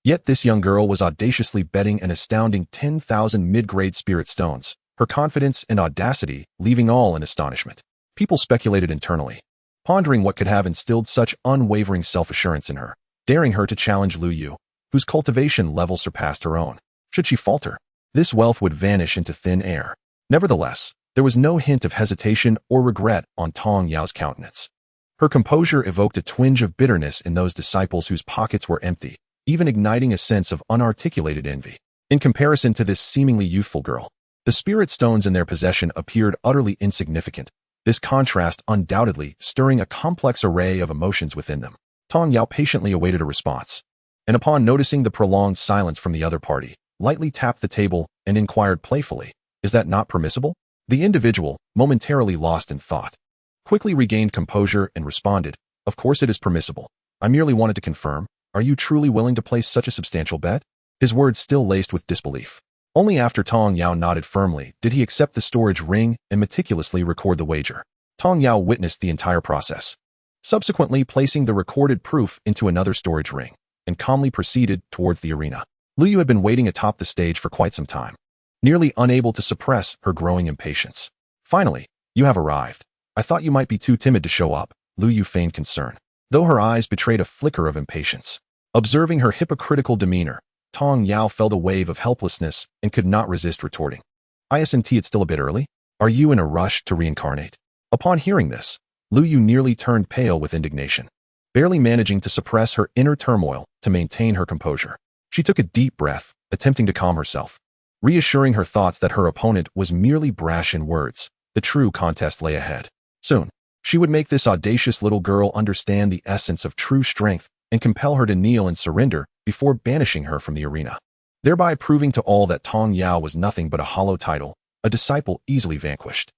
Yet this young girl was audaciously betting an astounding 10,000 mid-grade spirit stones, her confidence and audacity leaving all in astonishment. People speculated internally, pondering what could have instilled such unwavering self-assurance in her, daring her to challenge Lu Yu, whose cultivation level surpassed her own. Should she falter, this wealth would vanish into thin air. Nevertheless, there was no hint of hesitation or regret on Tong Yao's countenance. Her composure evoked a twinge of bitterness in those disciples whose pockets were empty, even igniting a sense of unarticulated envy. In comparison to this seemingly youthful girl, the spirit stones in their possession appeared utterly insignificant, this contrast undoubtedly stirring a complex array of emotions within them. Tong Yao patiently awaited a response, and upon noticing the prolonged silence from the other party, lightly tapped the table and inquired playfully, "Is that not permissible?" The individual, momentarily lost in thought, quickly regained composure and responded, "Of course it is permissible. I merely wanted to confirm. Are you truly willing to place such a substantial bet?" His words still laced with disbelief. Only after Tong Yao nodded firmly did he accept the storage ring and meticulously record the wager. Tong Yao witnessed the entire process, subsequently placing the recorded proof into another storage ring, and calmly proceeded towards the arena. Lu Yu had been waiting atop the stage for quite some time, nearly unable to suppress her growing impatience. "Finally, you have arrived. I thought you might be too timid to show up," Lu Yu feigned concern, though her eyes betrayed a flicker of impatience. Observing her hypocritical demeanor, Tong Yao felt a wave of helplessness and could not resist retorting, "Isn't it still a bit early? Are you in a rush to reincarnate?" Upon hearing this, Lu Yu nearly turned pale with indignation. barely managing to suppress her inner turmoil to maintain her composure. She took a deep breath, attempting to calm herself, reassuring her thoughts that her opponent was merely brash in words. The true contest lay ahead. Soon, she would make this audacious little girl understand the essence of true strength and compel her to kneel and surrender before banishing her from the arena, thereby proving to all that Tong Yao was nothing but a hollow title, a disciple easily vanquished.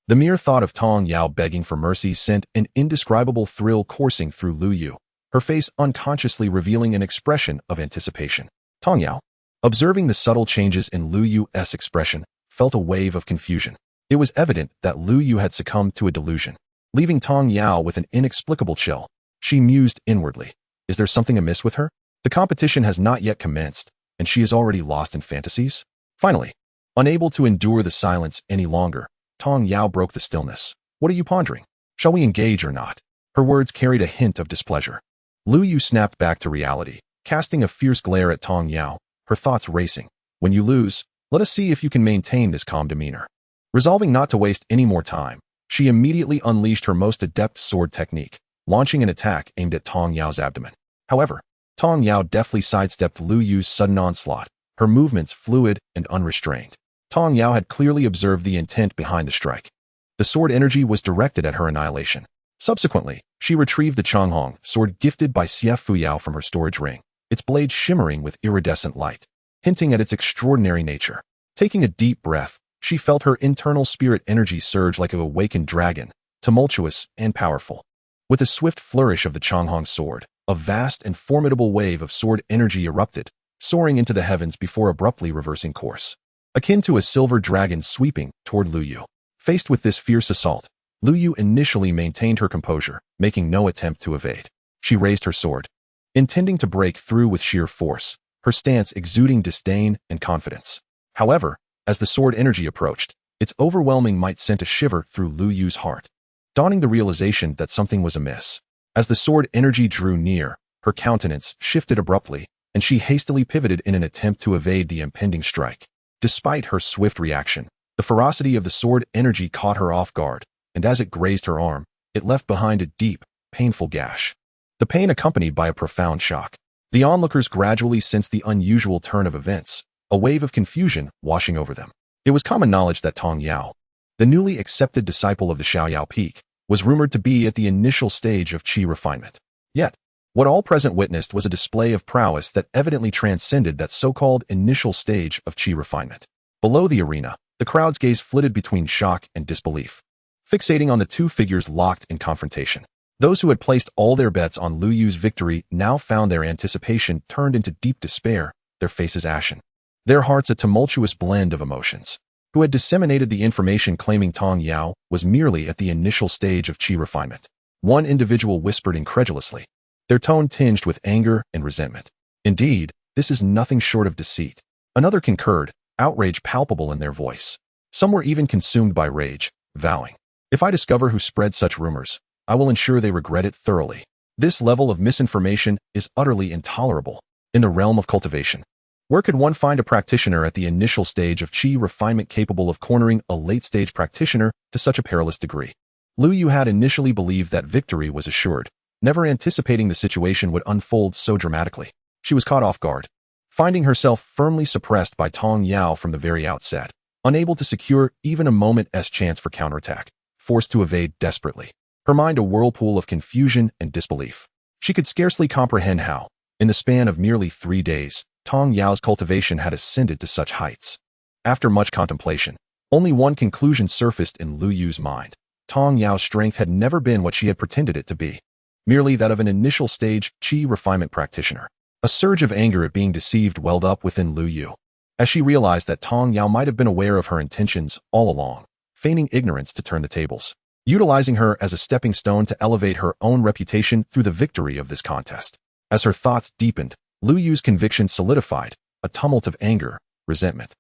The mere thought of Tong Yao begging for mercy sent an indescribable thrill coursing through Lu Yu, her face unconsciously revealing an expression of anticipation. Tong Yao, observing the subtle changes in Lu Yu's expression, felt a wave of confusion. It was evident that Lu Yu had succumbed to a delusion, leaving Tong Yao with an inexplicable chill. She mused inwardly. Is there something amiss with her? The competition has not yet commenced, and she is already lost in fantasies? Finally, unable to endure the silence any longer, Tong Yao broke the stillness. What are you pondering? Shall we engage or not? Her words carried a hint of displeasure. Lu Yu snapped back to reality, casting a fierce glare at Tong Yao, her thoughts racing. When you lose, let us see if you can maintain this calm demeanor. Resolving not to waste any more time, she immediately unleashed her most adept sword technique, launching an attack aimed at Tong Yao's abdomen. However, Tong Yao deftly sidestepped Lu Yu's sudden onslaught, her movements fluid and unrestrained. Tong Yao had clearly observed the intent behind the strike. The sword energy was directed at her annihilation. Subsequently, she retrieved the Changhong sword gifted by Xie Fuyao from her storage ring, its blade shimmering with iridescent light, hinting at its extraordinary nature. Taking a deep breath, she felt her internal spirit energy surge like an awakened dragon, tumultuous and powerful. With a swift flourish of the Changhong sword, a vast and formidable wave of sword energy erupted, soaring into the heavens before abruptly reversing course, akin to a silver dragon sweeping toward Lu Yu. Faced with this fierce assault, Lu Yu initially maintained her composure, making no attempt to evade. She raised her sword, intending to break through with sheer force, her stance exuding disdain and confidence. However, as the sword energy approached, its overwhelming might sent a shiver through Lu Yu's heart, dawning the realization that something was amiss. As the sword energy drew near, her countenance shifted abruptly, and she hastily pivoted in an attempt to evade the impending strike. Despite her swift reaction, the ferocity of the sword energy caught her off guard, and as it grazed her arm, it left behind a deep, painful gash. The pain accompanied by a profound shock. The onlookers gradually sensed the unusual turn of events, a wave of confusion washing over them. It was common knowledge that Tong Yao, the newly accepted disciple of the Xiaoyao Peak, was rumored to be at the initial stage of qi refinement. Yet, what all present witnessed was a display of prowess that evidently transcended that so-called initial stage of qi refinement. Below the arena, the crowd's gaze flitted between shock and disbelief, fixating on the two figures locked in confrontation. Those who had placed all their bets on Lu Yu's victory now found their anticipation turned into deep despair, their faces ashen, their hearts a tumultuous blend of emotions. Who had disseminated the information claiming Tong Yao was merely at the initial stage of qi refinement? One individual whispered incredulously, their tone tinged with anger and resentment. Indeed, this is nothing short of deceit. Another concurred, outrage palpable in their voice. Some were even consumed by rage, vowing, if I discover who spread such rumors, I will ensure they regret it thoroughly. This level of misinformation is utterly intolerable. In the realm of cultivation, where could one find a practitioner at the initial stage of qi refinement capable of cornering a late-stage practitioner to such a perilous degree? Lu Yu had initially believed that victory was assured, never anticipating the situation would unfold so dramatically. She was caught off guard, finding herself firmly suppressed by Tong Yao from the very outset, unable to secure even a moment's chance for counterattack, forced to evade desperately, her mind a whirlpool of confusion and disbelief. She could scarcely comprehend how, in the span of merely 3 days, Tong Yao's cultivation had ascended to such heights. After much contemplation, only one conclusion surfaced in Lu Yu's mind. Tong Yao's strength had never been what she had pretended it to be, merely that of an initial stage qi refinement practitioner. A surge of anger at being deceived welled up within Lu Yu, as she realized that Tong Yao might have been aware of her intentions all along, feigning ignorance to turn the tables, utilizing her as a stepping stone to elevate her own reputation through the victory of this contest. As her thoughts deepened, Lu Yu's conviction solidified, a tumult of anger, resentment,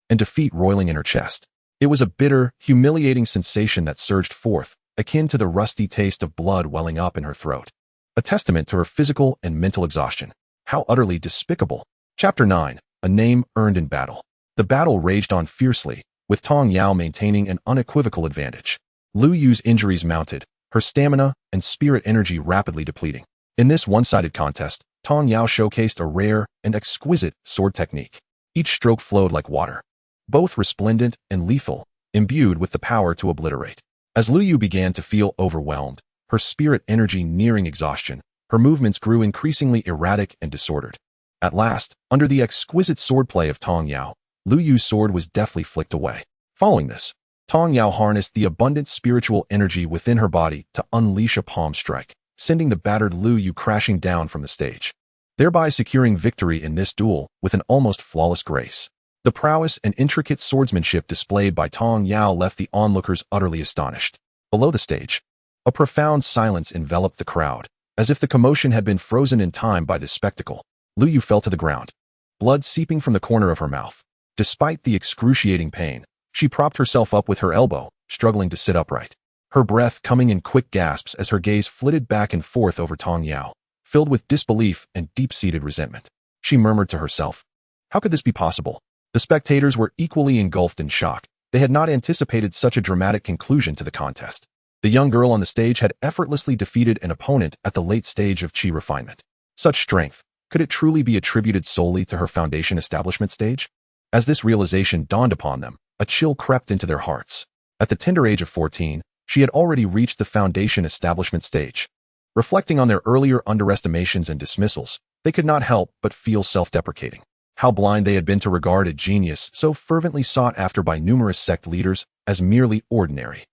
and defeat roiling in her chest. It was a bitter, humiliating sensation that surged forth, akin to the rusty taste of blood welling up in her throat, a testament to her physical and mental exhaustion. How utterly despicable. Chapter 9. A name earned in battle. The battle raged on fiercely, with Tong Yao maintaining an unequivocal advantage. Lu Yu's injuries mounted, her stamina and spirit energy rapidly depleting. In this one-sided contest, Tong Yao showcased a rare and exquisite sword technique. Each stroke flowed like water, both resplendent and lethal, imbued with the power to obliterate. As Lu Yu began to feel overwhelmed, her spirit energy nearing exhaustion, her movements grew increasingly erratic and disordered. At last, under the exquisite swordplay of Tong Yao, Lu Yu's sword was deftly flicked away. Following this, Tong Yao harnessed the abundant spiritual energy within her body to unleash a palm strike, sending the battered Lu Yu crashing down from the stage, thereby securing victory in this duel with an almost flawless grace. The prowess and intricate swordsmanship displayed by Tong Yao left the onlookers utterly astonished. Below the stage, a profound silence enveloped the crowd, as if the commotion had been frozen in time by this spectacle. Lu Yu fell to the ground, blood seeping from the corner of her mouth. Despite the excruciating pain, she propped herself up with her elbow, struggling to sit upright. Her breath coming in quick gasps as her gaze flitted back and forth over Tong Yao, filled with disbelief and deep-seated resentment. She murmured to herself, "How could this be possible?" The spectators were equally engulfed in shock. They had not anticipated such a dramatic conclusion to the contest. The young girl on the stage had effortlessly defeated an opponent at the late stage of Qi refinement. Such strength, could it truly be attributed solely to her foundation establishment stage? As this realization dawned upon them, a chill crept into their hearts. At the tender age of 14, she had already reached the foundation establishment stage. Reflecting on their earlier underestimations and dismissals, they could not help but feel self-deprecating. How blind they had been to regard a genius so fervently sought after by numerous sect leaders as merely ordinary.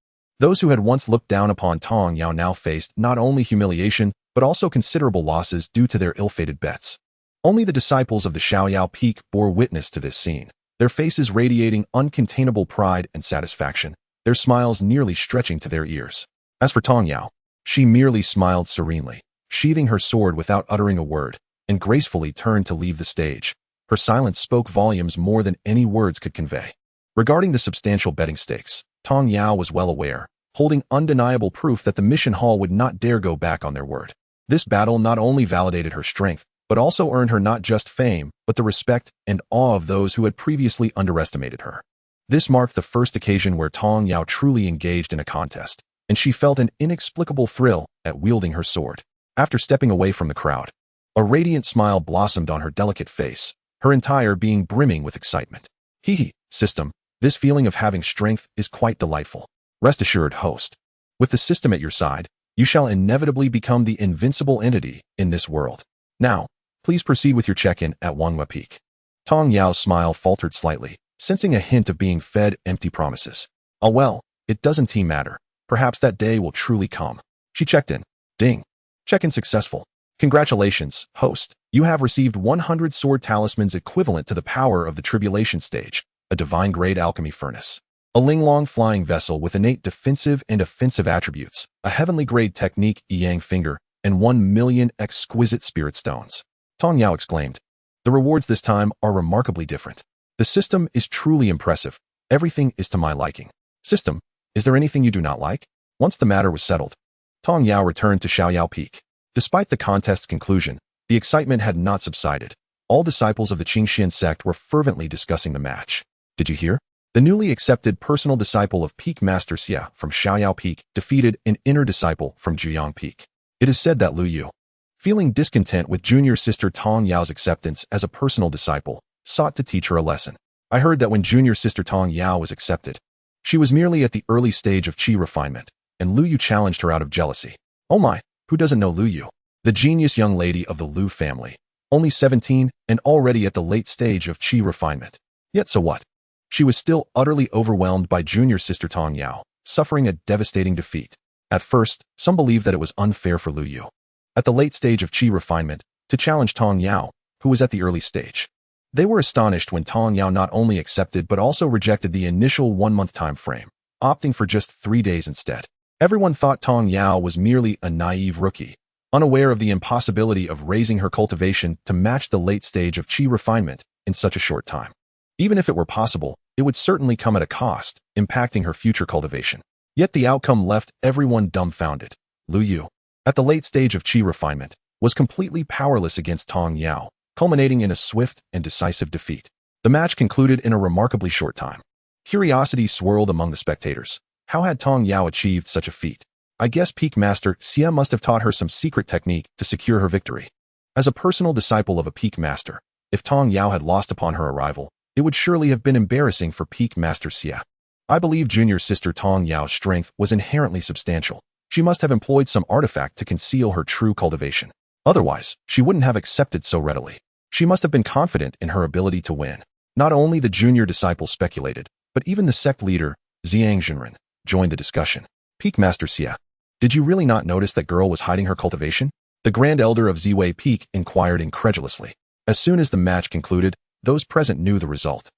Those who had once looked down upon Tong Yao now faced not only humiliation, but also considerable losses due to their ill-fated bets. Only the disciples of the Xiaoyao Peak bore witness to this scene, their faces radiating uncontainable pride and satisfaction, their smiles nearly stretching to their ears. As for Tong Yao, she merely smiled serenely, sheathing her sword without uttering a word, and gracefully turned to leave the stage. Her silence spoke volumes more than any words could convey. Regarding the substantial betting stakes, Tong Yao was well aware, holding undeniable proof that the mission hall would not dare go back on their word. This battle not only validated her strength, but also earned her not just fame, but the respect and awe of those who had previously underestimated her. This marked the first occasion where Tong Yao truly engaged in a contest, and she felt an inexplicable thrill at wielding her sword. After stepping away from the crowd, a radiant smile blossomed on her delicate face, her entire being brimming with excitement. Hee, system, this feeling of having strength is quite delightful. Rest assured, host. With the system at your side, you shall inevitably become the invincible entity in this world. Now, please proceed with your check-in at Wanhua Peak. Tong Yao's smile faltered slightly, sensing a hint of being fed empty promises. Oh well, it doesn't matter. Perhaps that day will truly come. She checked in. Ding. Check-in successful. Congratulations, host. You have received 100 sword talismans equivalent to the power of the tribulation stage, a divine-grade alchemy furnace, a Linglong flying vessel with innate defensive and offensive attributes, a heavenly-grade technique Yang finger, and 1 million exquisite spirit stones. Tong Yao exclaimed. The rewards this time are remarkably different. The system is truly impressive. Everything is to my liking. System, is there anything you do not like? Once the matter was settled, Tong Yao returned to Xiaoyao Peak. Despite the contest's conclusion, the excitement had not subsided. All disciples of the Qingxuan Sect were fervently discussing the match. Did you hear? The newly accepted personal disciple of Peak Master Xia from Xiaoyao Peak defeated an inner disciple from Zhuyang Peak. It is said that Lu Yu, feeling discontent with junior sister Tong Yao's acceptance as a personal disciple, sought to teach her a lesson. I heard that when junior sister Tong Yao was accepted, she was merely at the early stage of Qi refinement, and Lu Yu challenged her out of jealousy. Oh my, who doesn't know Lu Yu? The genius young lady of the Lu family, only 17 and already at the late stage of Qi refinement. Yet so what? She was still utterly overwhelmed by junior sister Tong Yao, suffering a devastating defeat. At first, some believed that it was unfair for Lu Yu, at the late stage of Qi refinement, to challenge Tong Yao, who was at the early stage. They were astonished when Tong Yao not only accepted but also rejected the initial 1-month time frame, opting for just 3 days instead. Everyone thought Tong Yao was merely a naive rookie, unaware of the impossibility of raising her cultivation to match the late stage of Qi refinement in such a short time. Even if it were possible, it would certainly come at a cost, impacting her future cultivation. Yet the outcome left everyone dumbfounded. Lu Yu, at the late stage of Qi refinement, was completely powerless against Tong Yao, culminating in a swift and decisive defeat. The match concluded in a remarkably short time. Curiosity swirled among the spectators. How had Tong Yao achieved such a feat? I guess Peak Master Xia must have taught her some secret technique to secure her victory. As a personal disciple of a Peak Master, if Tong Yao had lost upon her arrival, it would surely have been embarrassing for Peak Master Xia. I believe junior sister Tong Yao's strength was inherently substantial. She must have employed some artifact to conceal her true cultivation. Otherwise, she wouldn't have accepted so readily. She must have been confident in her ability to win. Not only the junior disciple speculated, but even the sect leader, Xianxiadrama, joined the discussion. Peak Master Xia, did you really not notice that girl was hiding her cultivation? The Grand Elder of Ziwei Peak inquired incredulously. As soon as the match concluded, those present knew the result.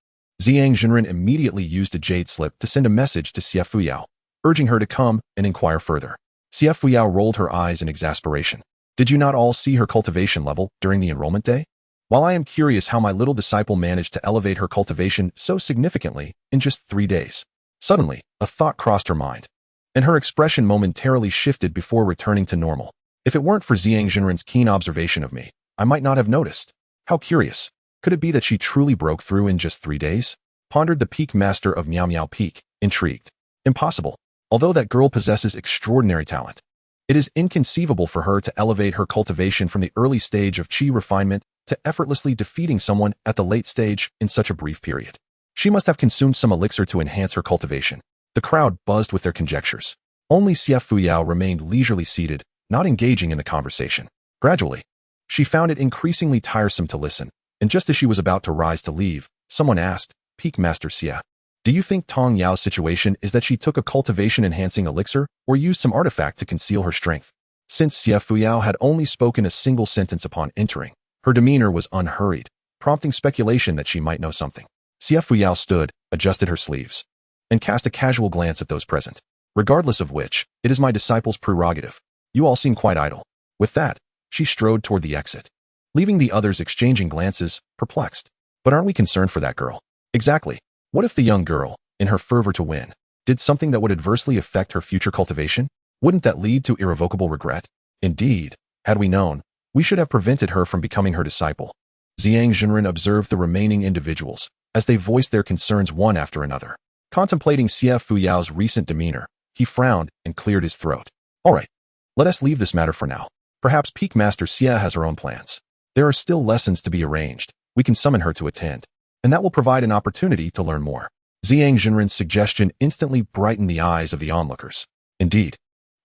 Xianxiadrama immediately used a jade slip to send a message to Xia Fuyao, urging her to come and inquire further. Xia Fuyao rolled her eyes in exasperation. Did you not all see her cultivation level during the enrollment day? While I am curious how my little disciple managed to elevate her cultivation so significantly in just 3 days. Suddenly, a thought crossed her mind, and her expression momentarily shifted before returning to normal. If it weren't for Xianxiadrama's keen observation of me, I might not have noticed. How curious. Could it be that she truly broke through in just 3 days? Pondered the Peak Master of Miao Miao Peak, intrigued. Impossible. Although that girl possesses extraordinary talent, it is inconceivable for her to elevate her cultivation from the early stage of qi refinement to effortlessly defeating someone at the late stage in such a brief period. She must have consumed some elixir to enhance her cultivation. The crowd buzzed with their conjectures. Only Xia Fuyao remained leisurely seated, not engaging in the conversation. Gradually, she found it increasingly tiresome to listen, and just as she was about to rise to leave, someone asked, Peak Master Xia, do you think Tong Yao's situation is that she took a cultivation-enhancing elixir or used some artifact to conceal her strength? Since Xia Fuyao had only spoken a single sentence upon entering, her demeanor was unhurried, prompting speculation that she might know something. Xia Fuyao stood, adjusted her sleeves, and cast a casual glance at those present. Regardless of which, it is my disciple's prerogative. You all seem quite idle. With that, she strode toward the exit, leaving the others exchanging glances, perplexed. But aren't we concerned for that girl? Exactly. What if the young girl, in her fervor to win, did something that would adversely affect her future cultivation? Wouldn't that lead to irrevocable regret? Indeed, had we known, we should have prevented her from becoming her disciple. Xianxiadrama observed the remaining individuals, as they voiced their concerns one after another. Contemplating Xia Fuyao's recent demeanor, he frowned and cleared his throat. All right, let us leave this matter for now. Perhaps Peak Master Xia has her own plans. There are still lessons to be arranged. We can summon her to attend, and that will provide an opportunity to learn more. Xianxiadrama's suggestion instantly brightened the eyes of the onlookers. Indeed,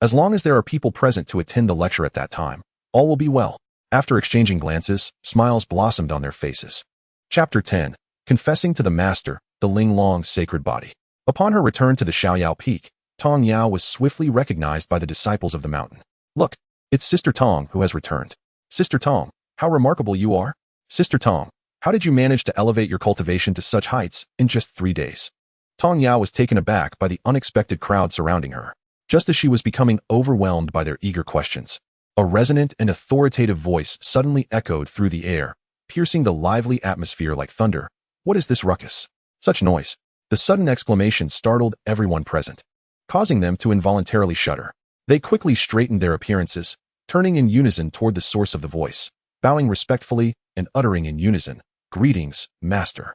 as long as there are people present to attend the lecture at that time, all will be well. After exchanging glances, smiles blossomed on their faces. Chapter 10. Confessing to the Master, the Linglong's sacred body. Upon her return to the Xiaoyao Peak, Tong Yao was swiftly recognized by the disciples of the mountain. Look, it's Sister Tong who has returned. Sister Tong, how remarkable you are. Sister Tong, how did you manage to elevate your cultivation to such heights in just 3 days? Tong Yao was taken aback by the unexpected crowd surrounding her, just as she was becoming overwhelmed by their eager questions. A resonant and authoritative voice suddenly echoed through the air, piercing the lively atmosphere like thunder. What is this ruckus? Such noise. The sudden exclamation startled everyone present, causing them to involuntarily shudder. They quickly straightened their appearances, turning in unison toward the source of the voice, bowing respectfully and uttering in unison, Greetings, Master.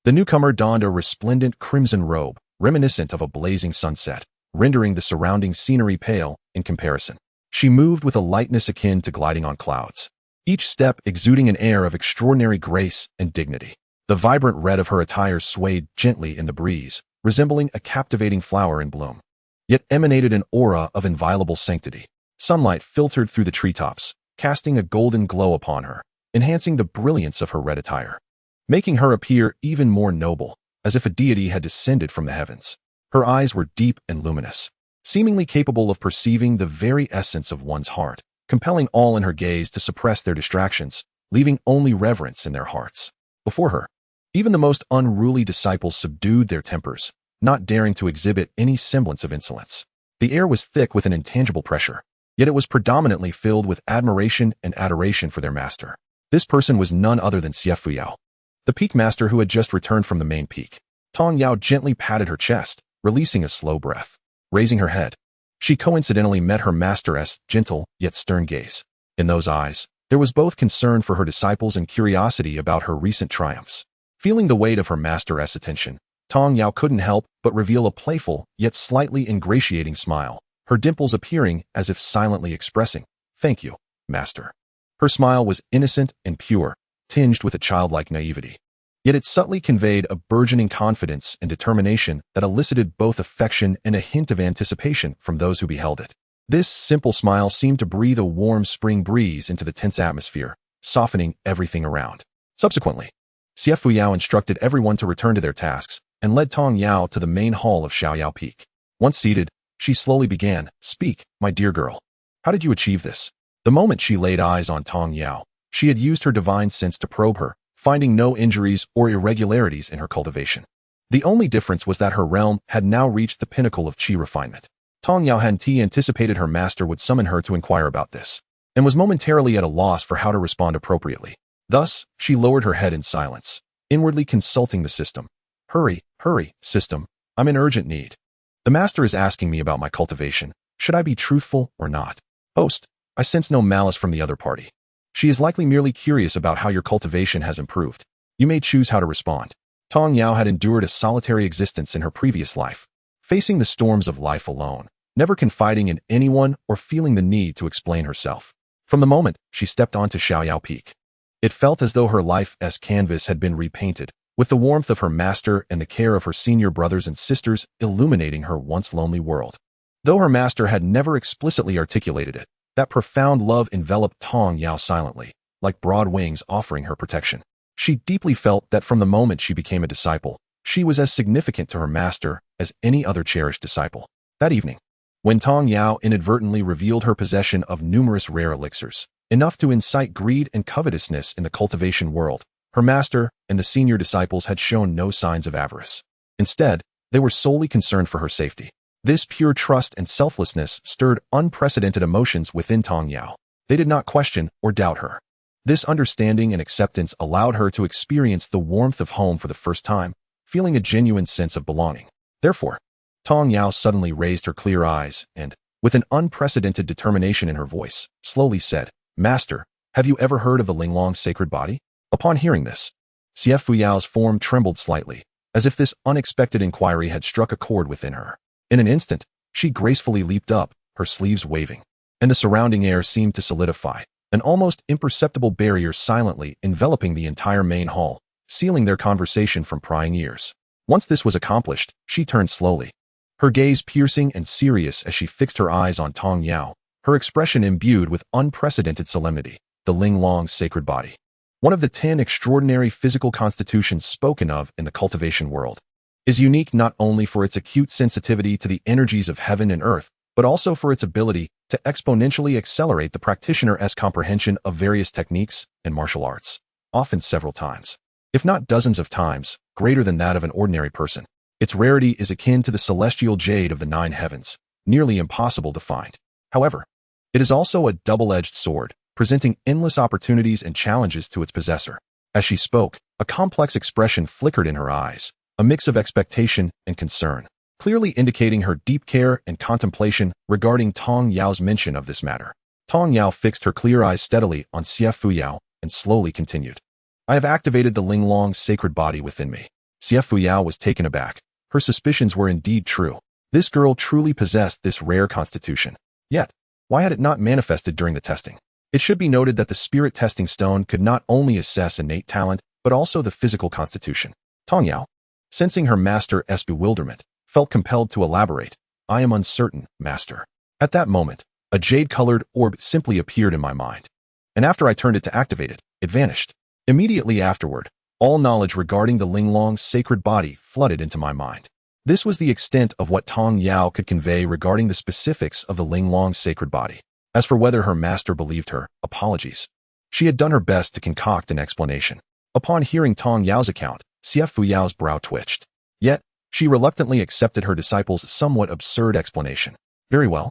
The newcomer donned a resplendent crimson robe, reminiscent of a blazing sunset, rendering the surrounding scenery pale in comparison. She moved with a lightness akin to gliding on clouds, each step exuding an air of extraordinary grace and dignity. The vibrant red of her attire swayed gently in the breeze, resembling a captivating flower in bloom, yet emanated an aura of inviolable sanctity. Sunlight filtered through the treetops, casting a golden glow upon her, enhancing the brilliance of her red attire, making her appear even more noble, as if a deity had descended from the heavens. Her eyes were deep and luminous, seemingly capable of perceiving the very essence of one's heart, compelling all in her gaze to suppress their distractions, leaving only reverence in their hearts. Before her, even the most unruly disciples subdued their tempers, not daring to exhibit any semblance of insolence. The air was thick with an intangible pressure, yet it was predominantly filled with admiration and adoration for their master. This person was none other than Xia Fuyao, the peak master who had just returned from the main peak. Tong Yao gently patted her chest, releasing a slow breath. Raising her head, she coincidentally met her master's gentle yet stern gaze. In those eyes, there was both concern for her disciples and curiosity about her recent triumphs. Feeling the weight of her master's attention, Tong Yao couldn't help but reveal a playful yet slightly ingratiating smile. her dimples appearing as if silently expressing, "Thank you, master." Her smile was innocent and pure, tinged with a childlike naivety. Yet it subtly conveyed a burgeoning confidence and determination that elicited both affection and a hint of anticipation from those who beheld it. This simple smile seemed to breathe a warm spring breeze into the tense atmosphere, softening everything around. Subsequently, Xianxiao Yao instructed everyone to return to their tasks and led Tong Yao to the main hall of Xiaoyao Peak. Once seated, she slowly began, "Speak, my dear girl. How did you achieve this?" The moment she laid eyes on Tong Yao, she had used her divine sense to probe her, finding no injuries or irregularities in her cultivation. The only difference was that her realm had now reached the pinnacle of qi refinement. Tong Yao had anticipated her master would summon her to inquire about this, and was momentarily at a loss for how to respond appropriately. Thus, she lowered her head in silence, inwardly consulting the system. Hurry, system. I'm in urgent need. The master is asking me about my cultivation. Should I be truthful or not? Host, I sense no malice from the other party. She is likely merely curious about how your cultivation has improved. You may choose how to respond. Tong Yao had endured a solitary existence in her previous life, facing the storms of life alone, never confiding in anyone or feeling the need to explain herself. From the moment she stepped onto Xiaoyao Peak, it felt as though her life's canvas had been repainted, with the warmth of her master and the care of her senior brothers and sisters illuminating her once lonely world. Though her master had never explicitly articulated it, that profound love enveloped Tong Yao silently, like broad wings offering her protection. She deeply felt that from the moment she became a disciple, she was as significant to her master as any other cherished disciple. That evening, when Tong Yao inadvertently revealed her possession of numerous rare elixirs, enough to incite greed and covetousness in the cultivation world, her master and the senior disciples had shown no signs of avarice. Instead, they were solely concerned for her safety. This pure trust and selflessness stirred unprecedented emotions within Tong Yao. They did not question or doubt her. This understanding and acceptance allowed her to experience the warmth of home for the first time, feeling a genuine sense of belonging. Therefore, Tong Yao suddenly raised her clear eyes and, with an unprecedented determination in her voice, slowly said, "Master, have you ever heard of the Linglong sacred body?" Upon hearing this, Xianxiao Yao's form trembled slightly, as if this unexpected inquiry had struck a chord within her. In an instant, she gracefully leaped up, her sleeves waving, and the surrounding air seemed to solidify, an almost imperceptible barrier silently enveloping the entire main hall, sealing their conversation from prying ears. Once this was accomplished, she turned slowly, her gaze piercing and serious as she fixed her eyes on Tong Yao, her expression imbued with unprecedented solemnity. The Linglong sacred body, one of the 10 extraordinary physical constitutions spoken of in the cultivation world, is unique not only for its acute sensitivity to the energies of heaven and earth, but also for its ability to exponentially accelerate the practitioner's comprehension of various techniques and martial arts, often several times, if not dozens of times, greater than that of an ordinary person. Its rarity is akin to the celestial jade of the 9 heavens, nearly impossible to find. However, it is also a double-edged sword, presenting endless opportunities and challenges to its possessor. As she spoke, a complex expression flickered in her eyes, a mix of expectation and concern, clearly indicating her deep care and contemplation regarding Tong Yao's mention of this matter. Tong Yao fixed her clear eyes steadily on Xianxiao Yao and slowly continued, "I have activated the Linglong sacred body within me." Xianxiao Yao was taken aback. Her suspicions were indeed true. This girl truly possessed this rare constitution. Yet, why had it not manifested during the testing? It should be noted that the spirit testing stone could not only assess innate talent, but also the physical constitution. Tong Yao, sensing her master's bewilderment, felt compelled to elaborate. "I am uncertain, master." At that moment, a jade-colored orb simply appeared in my mind, and after I turned it to activate it, it vanished. Immediately afterward, all knowledge regarding the Linglong sacred body flooded into my mind. This was the extent of what Tong Yao could convey regarding the specifics of the Linglong sacred body. As for whether her master believed her, apologies. She had done her best to concoct an explanation. Upon hearing Tong Yao's account, Xianxiao Yao's brow twitched. Yet, she reluctantly accepted her disciple's somewhat absurd explanation. "Very well.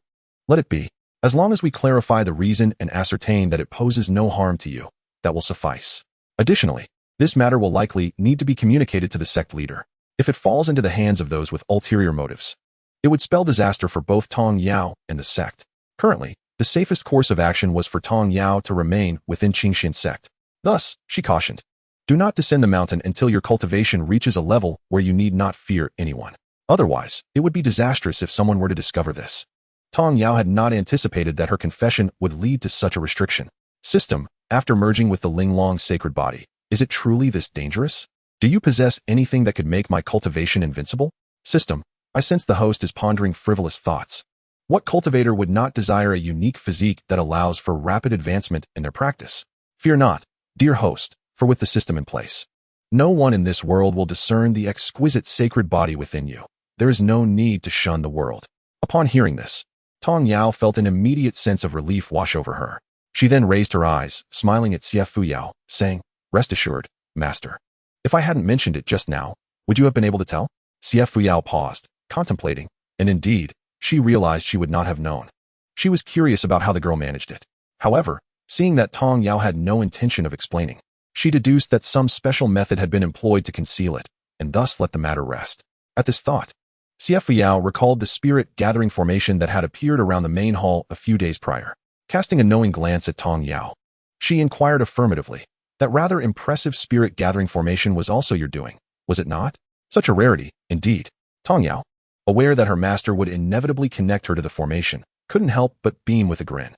Let it be. As long as we clarify the reason and ascertain that it poses no harm to you, that will suffice. Additionally, this matter will likely need to be communicated to the sect leader. If it falls into the hands of those with ulterior motives, it would spell disaster for both Tong Yao and the sect. Currently, the safest course of action was for Tong Yao to remain within Qingxuan Sect. Thus, she cautioned, do not descend the mountain until your cultivation reaches a level where you need not fear anyone. Otherwise, it would be disastrous if someone were to discover this. Tong Yao had not anticipated that her confession would lead to such a restriction. System, after merging with the Linglong sacred body, is it truly this dangerous? Do you possess anything that could make my cultivation invincible? System, I sense the host is pondering frivolous thoughts. What cultivator would not desire a unique physique that allows for rapid advancement in their practice? Fear not, dear host, for with the system in place, no one in this world will discern the exquisite sacred body within you. There is no need to shun the world. Upon hearing this, Tong Yao felt an immediate sense of relief wash over her. She then raised her eyes, smiling at Xie Yao, saying, "Rest assured, master. If I hadn't mentioned it just now, would you have been able to tell?" Xie Yao paused, contemplating, and indeed, she realized she would not have known. She was curious about how the girl managed it. However, seeing that Tong Yao had no intention of explaining, she deduced that some special method had been employed to conceal it, and thus let the matter rest. At this thought, Xie Yao recalled the spirit gathering formation that had appeared around the main hall a few days prior. Casting a knowing glance at Tong Yao, she inquired affirmatively, "That rather impressive spirit gathering formation was also your doing, was it not?" Such a rarity, indeed. Tong Yao, aware that her master would inevitably connect her to the formation, couldn't help but beam with a grin.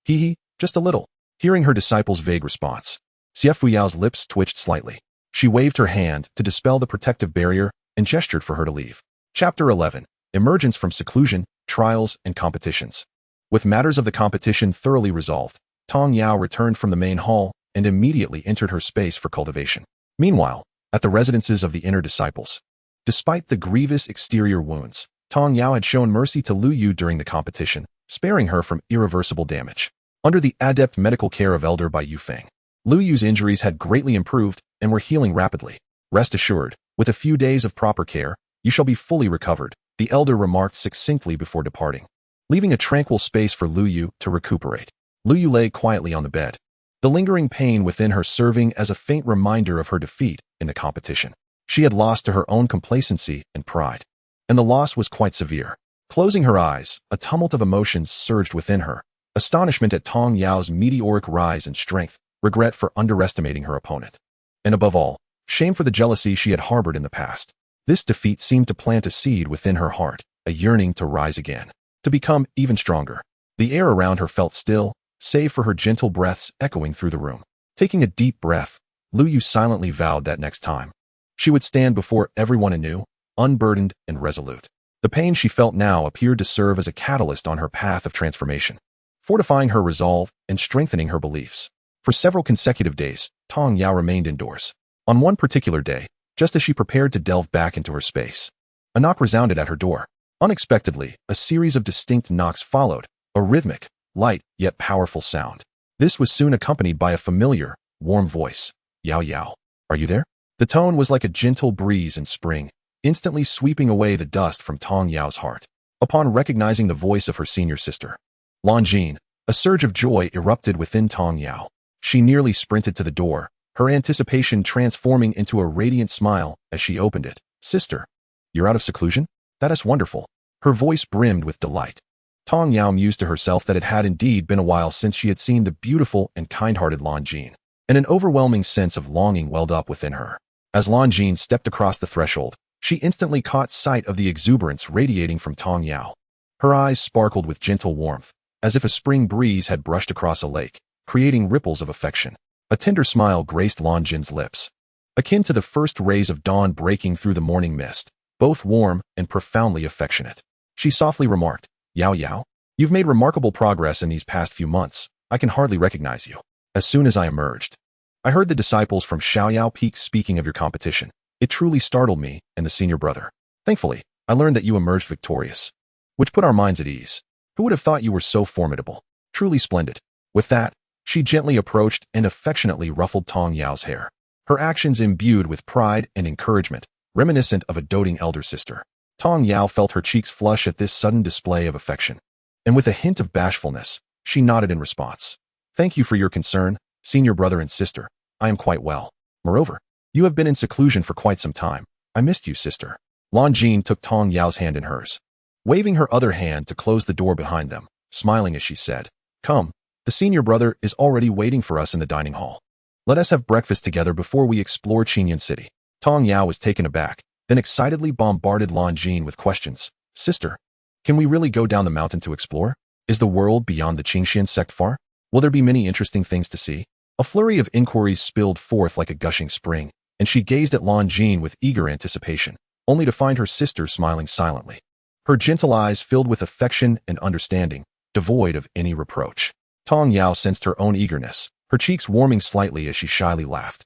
Hee, just a little. Hearing her disciple's vague response, Xie Yao's lips twitched slightly. She waved her hand to dispel the protective barrier and gestured for her to leave. Chapter 11. Emergence from Seclusion, Trials, and Competitions. With matters of the competition thoroughly resolved, Tong Yao returned from the main hall and immediately entered her space for cultivation. Meanwhile, at the residences of the inner disciples, despite the grievous exterior wounds, Tong Yao had shown mercy to Lu Yu during the competition, sparing her from irreversible damage. Under the adept medical care of Elder Bai Yufeng, Lu Yu's injuries had greatly improved and were healing rapidly. "Rest assured, with a few days of proper care, you shall be fully recovered," the elder remarked succinctly before departing, leaving a tranquil space for Lu Yu to recuperate. Lu Yu lay quietly on the bed, the lingering pain within her serving as a faint reminder of her defeat in the competition. She had lost to her own complacency and pride, and the loss was quite severe. Closing her eyes, a tumult of emotions surged within her: astonishment at Tong Yao's meteoric rise in strength, regret for underestimating her opponent, and above all, shame for the jealousy she had harbored in the past. This defeat seemed to plant a seed within her heart, a yearning to rise again, to become even stronger. The air around her felt still, save for her gentle breaths echoing through the room. Taking a deep breath, Lu Yu silently vowed that next time, she would stand before everyone anew, unburdened and resolute. The pain she felt now appeared to serve as a catalyst on her path of transformation, fortifying her resolve and strengthening her beliefs. For several consecutive days, Tong Yao remained indoors. On one particular day, just as she prepared to delve back into her space, a knock resounded at her door. Unexpectedly, a series of distinct knocks followed, a rhythmic, light yet powerful sound. This was soon accompanied by a familiar, warm voice. "Yao Yao, are you there?" The tone was like a gentle breeze in spring, instantly sweeping away the dust from Tong Yao's heart. Upon recognizing the voice of her senior sister, Longjin, a surge of joy erupted within Tong Yao. She nearly sprinted to the door, her anticipation transforming into a radiant smile as she opened it. "Sister, you're out of seclusion? That is wonderful." Her voice brimmed with delight. Tong Yao mused to herself that it had indeed been a while since she had seen the beautiful and kind-hearted Longjin, and an overwhelming sense of longing welled up within her. As Longjin stepped across the threshold, she instantly caught sight of the exuberance radiating from Tong Yao. Her eyes sparkled with gentle warmth, as if a spring breeze had brushed across a lake, creating ripples of affection. A tender smile graced Longjin's lips, akin to the first rays of dawn breaking through the morning mist, both warm and profoundly affectionate. She softly remarked, "Yao Yao, you've made remarkable progress in these past few months. I can hardly recognize you." As soon as I emerged, I heard the disciples from Xiaoyao Peak speaking of your competition. It truly startled me and the senior brother. Thankfully, I learned that you emerged victorious, which put our minds at ease. Who would have thought you were so formidable? Truly splendid. With that, she gently approached and affectionately ruffled Tong Yao's hair, her actions imbued with pride and encouragement, reminiscent of a doting elder sister. Tong Yao felt her cheeks flush at this sudden display of affection, and with a hint of bashfulness, she nodded in response. "Thank you for your concern, senior brother and sister. I am quite well. Moreover, you have been in seclusion for quite some time. I missed you, sister." Longjin took Tong Yao's hand in hers, waving her other hand to close the door behind them, smiling as she said, "Come, the senior brother is already waiting for us in the dining hall. Let us have breakfast together before we explore Qingxuan City." Tong Yao was taken aback, then excitedly bombarded Longjin with questions. "Sister, Can we really go down the mountain to explore? Is the world beyond the Qingxuan Sect far? Will there be many interesting things to see? A flurry of inquiries spilled forth like a gushing spring, and she gazed at Lan Jin with eager anticipation, only to find her sister smiling silently. Her gentle eyes filled with affection and understanding, devoid of any reproach. Tong Yao sensed her own eagerness, her cheeks warming slightly as she shyly laughed.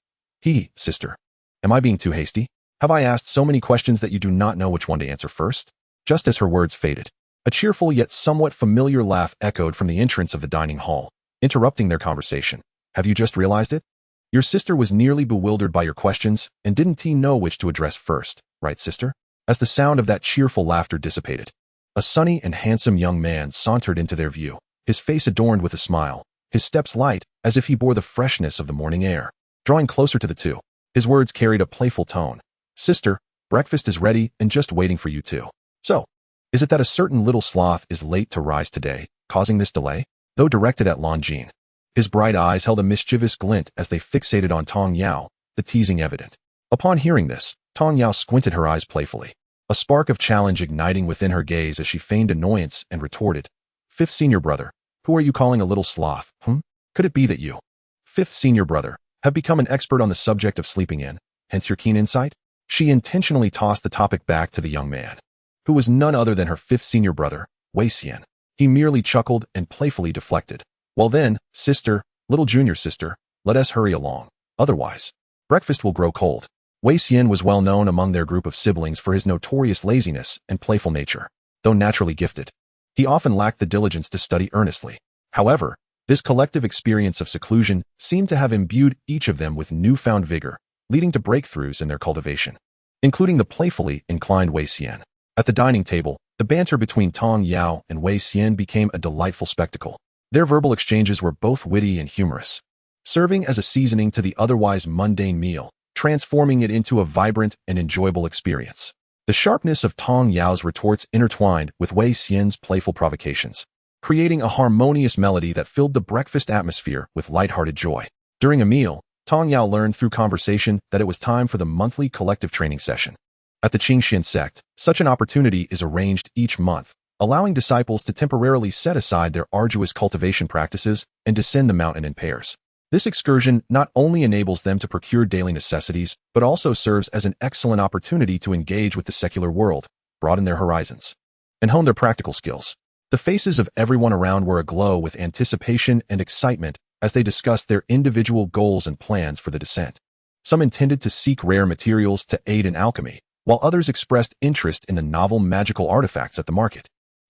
Sister. Am I being too hasty? Have I asked so many questions that you do not know which one to answer first? Just as her words faded, a cheerful yet somewhat familiar laugh echoed from the entrance of the dining hall, interrupting their conversation. Have you just realized it? Your sister was nearly bewildered by your questions and didn't know which to address first, right, sister? As the sound of that cheerful laughter dissipated, a sunny and handsome young man sauntered into their view, his face adorned with a smile, his steps light as if he bore the freshness of the morning air. Drawing closer to the two, his words carried a playful tone. Sister, breakfast is ready and just waiting for you too. So, is it that a certain little sloth is late to rise today, causing this delay? Though directed at Lan Jin, his bright eyes held a mischievous glint as they fixated on Tong Yao, the teasing evident. Upon hearing this, Tong Yao squinted her eyes playfully, a spark of challenge igniting within her gaze as she feigned annoyance and retorted. Fifth senior brother, who are you calling a little sloth, Could it be that you, fifth senior brother, have become an expert on the subject of sleeping in, hence your keen insight? She intentionally tossed the topic back to the young man, who was none other than her fifth senior brother, Wei Xian. He merely chuckled and playfully deflected. Well then, sister, little junior sister, let us hurry along. Otherwise, breakfast will grow cold. Wei Xian was well known among their group of siblings for his notorious laziness and playful nature. Though naturally gifted, he often lacked the diligence to study earnestly. However, this collective experience of seclusion seemed to have imbued each of them with newfound vigor, leading to breakthroughs in their cultivation, including the playfully inclined Wei Xian. At the dining table, the banter between Tong Yao and Wei Xian became a delightful spectacle. Their verbal exchanges were both witty and humorous, serving as a seasoning to the otherwise mundane meal, transforming it into a vibrant and enjoyable experience. The sharpness of Tong Yao's retorts intertwined with Wei Xian's playful provocations, creating a harmonious melody that filled the breakfast atmosphere with lighthearted joy. During a meal, Tong Yao learned through conversation that it was time for the monthly collective training session. At the Qingxuan Sect, such an opportunity is arranged each month, allowing disciples to temporarily set aside their arduous cultivation practices and descend the mountain in pairs. This excursion not only enables them to procure daily necessities, but also serves as an excellent opportunity to engage with the secular world, broaden their horizons, and hone their practical skills. The faces of everyone around were aglow with anticipation and excitement as they discussed their individual goals and plans for the descent. Some intended to seek rare materials to aid in alchemy, while others expressed interest in the novel magical artifacts at the market.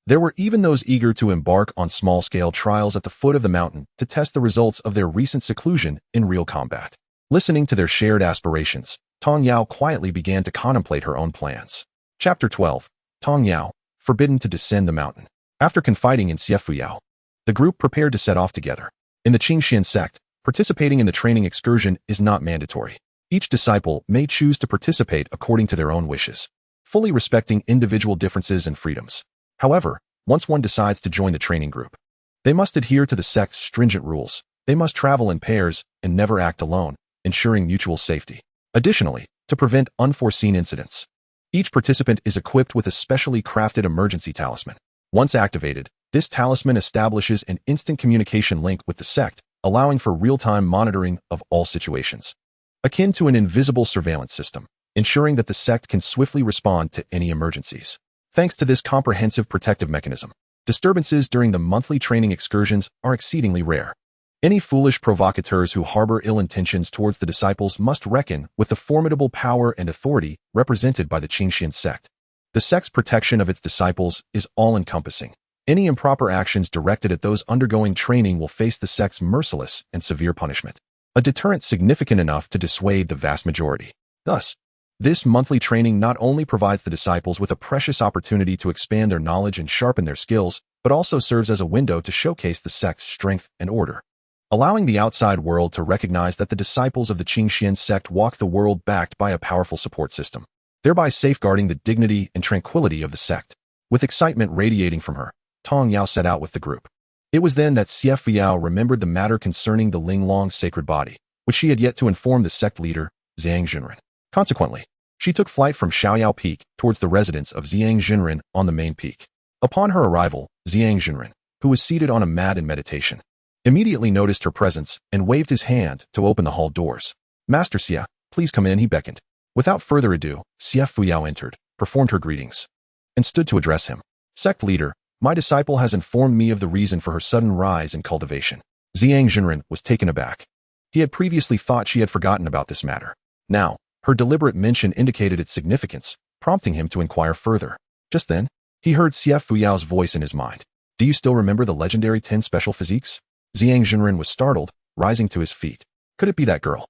There were even those eager to embark on small-scale trials at the foot of the mountain to test the results of their recent seclusion in real combat. Listening to their shared aspirations, Tong Yao quietly began to contemplate her own plans. Chapter 12. Tong Yao, forbidden to descend the mountain. After confiding in Xianxiao, the group prepared to set off together. In the Qingxuan Sect, participating in the training excursion is not mandatory. Each disciple may choose to participate according to their own wishes, fully respecting individual differences and freedoms. However, once one decides to join the training group, they must adhere to the sect's stringent rules. They must travel in pairs and never act alone, ensuring mutual safety. Additionally, to prevent unforeseen incidents, each participant is equipped with a specially crafted emergency talisman. Once activated, this talisman establishes an instant communication link with the sect, allowing for real-time monitoring of all situations, akin to an invisible surveillance system, ensuring that the sect can swiftly respond to any emergencies. Thanks to this comprehensive protective mechanism, disturbances during the monthly training excursions are exceedingly rare. Any foolish provocateurs who harbor ill intentions towards the disciples must reckon with the formidable power and authority represented by the Qingxuan Sect. The sect's protection of its disciples is all-encompassing. Any improper actions directed at those undergoing training will face the sect's merciless and severe punishment, a deterrent significant enough to dissuade the vast majority. Thus, this monthly training not only provides the disciples with a precious opportunity to expand their knowledge and sharpen their skills, but also serves as a window to showcase the sect's strength and order, allowing the outside world to recognize that the disciples of the Qingxuan Sect walk the world backed by a powerful support system, thereby safeguarding the dignity and tranquility of the sect. With excitement radiating from her, Tong Yao set out with the group. It was then that Xianxiao remembered the matter concerning the Linglong's sacred body, which she had yet to inform the sect leader, Zhang Jinren. Consequently, she took flight from Xiaoyao Peak towards the residence of Zhang Jinren on the main peak. Upon her arrival, Xianxiaodinren, who was seated on a mat in meditation, immediately noticed her presence and waved his hand to open the hall doors. Master Xia, please come in, he beckoned. Without further ado, Xia Fuyao entered, performed her greetings, and stood to address him. Sect leader, my disciple has informed me of the reason for her sudden rise in cultivation. Xianxiaodinren was taken aback. He had previously thought she had forgotten about this matter. Now, her deliberate mention indicated its significance, prompting him to inquire further. Just then, he heard Xia Fuyao's voice in his mind. Do you still remember the legendary 10 special physiques? Xianxiaodinren was startled, rising to his feet. Could it be that girl?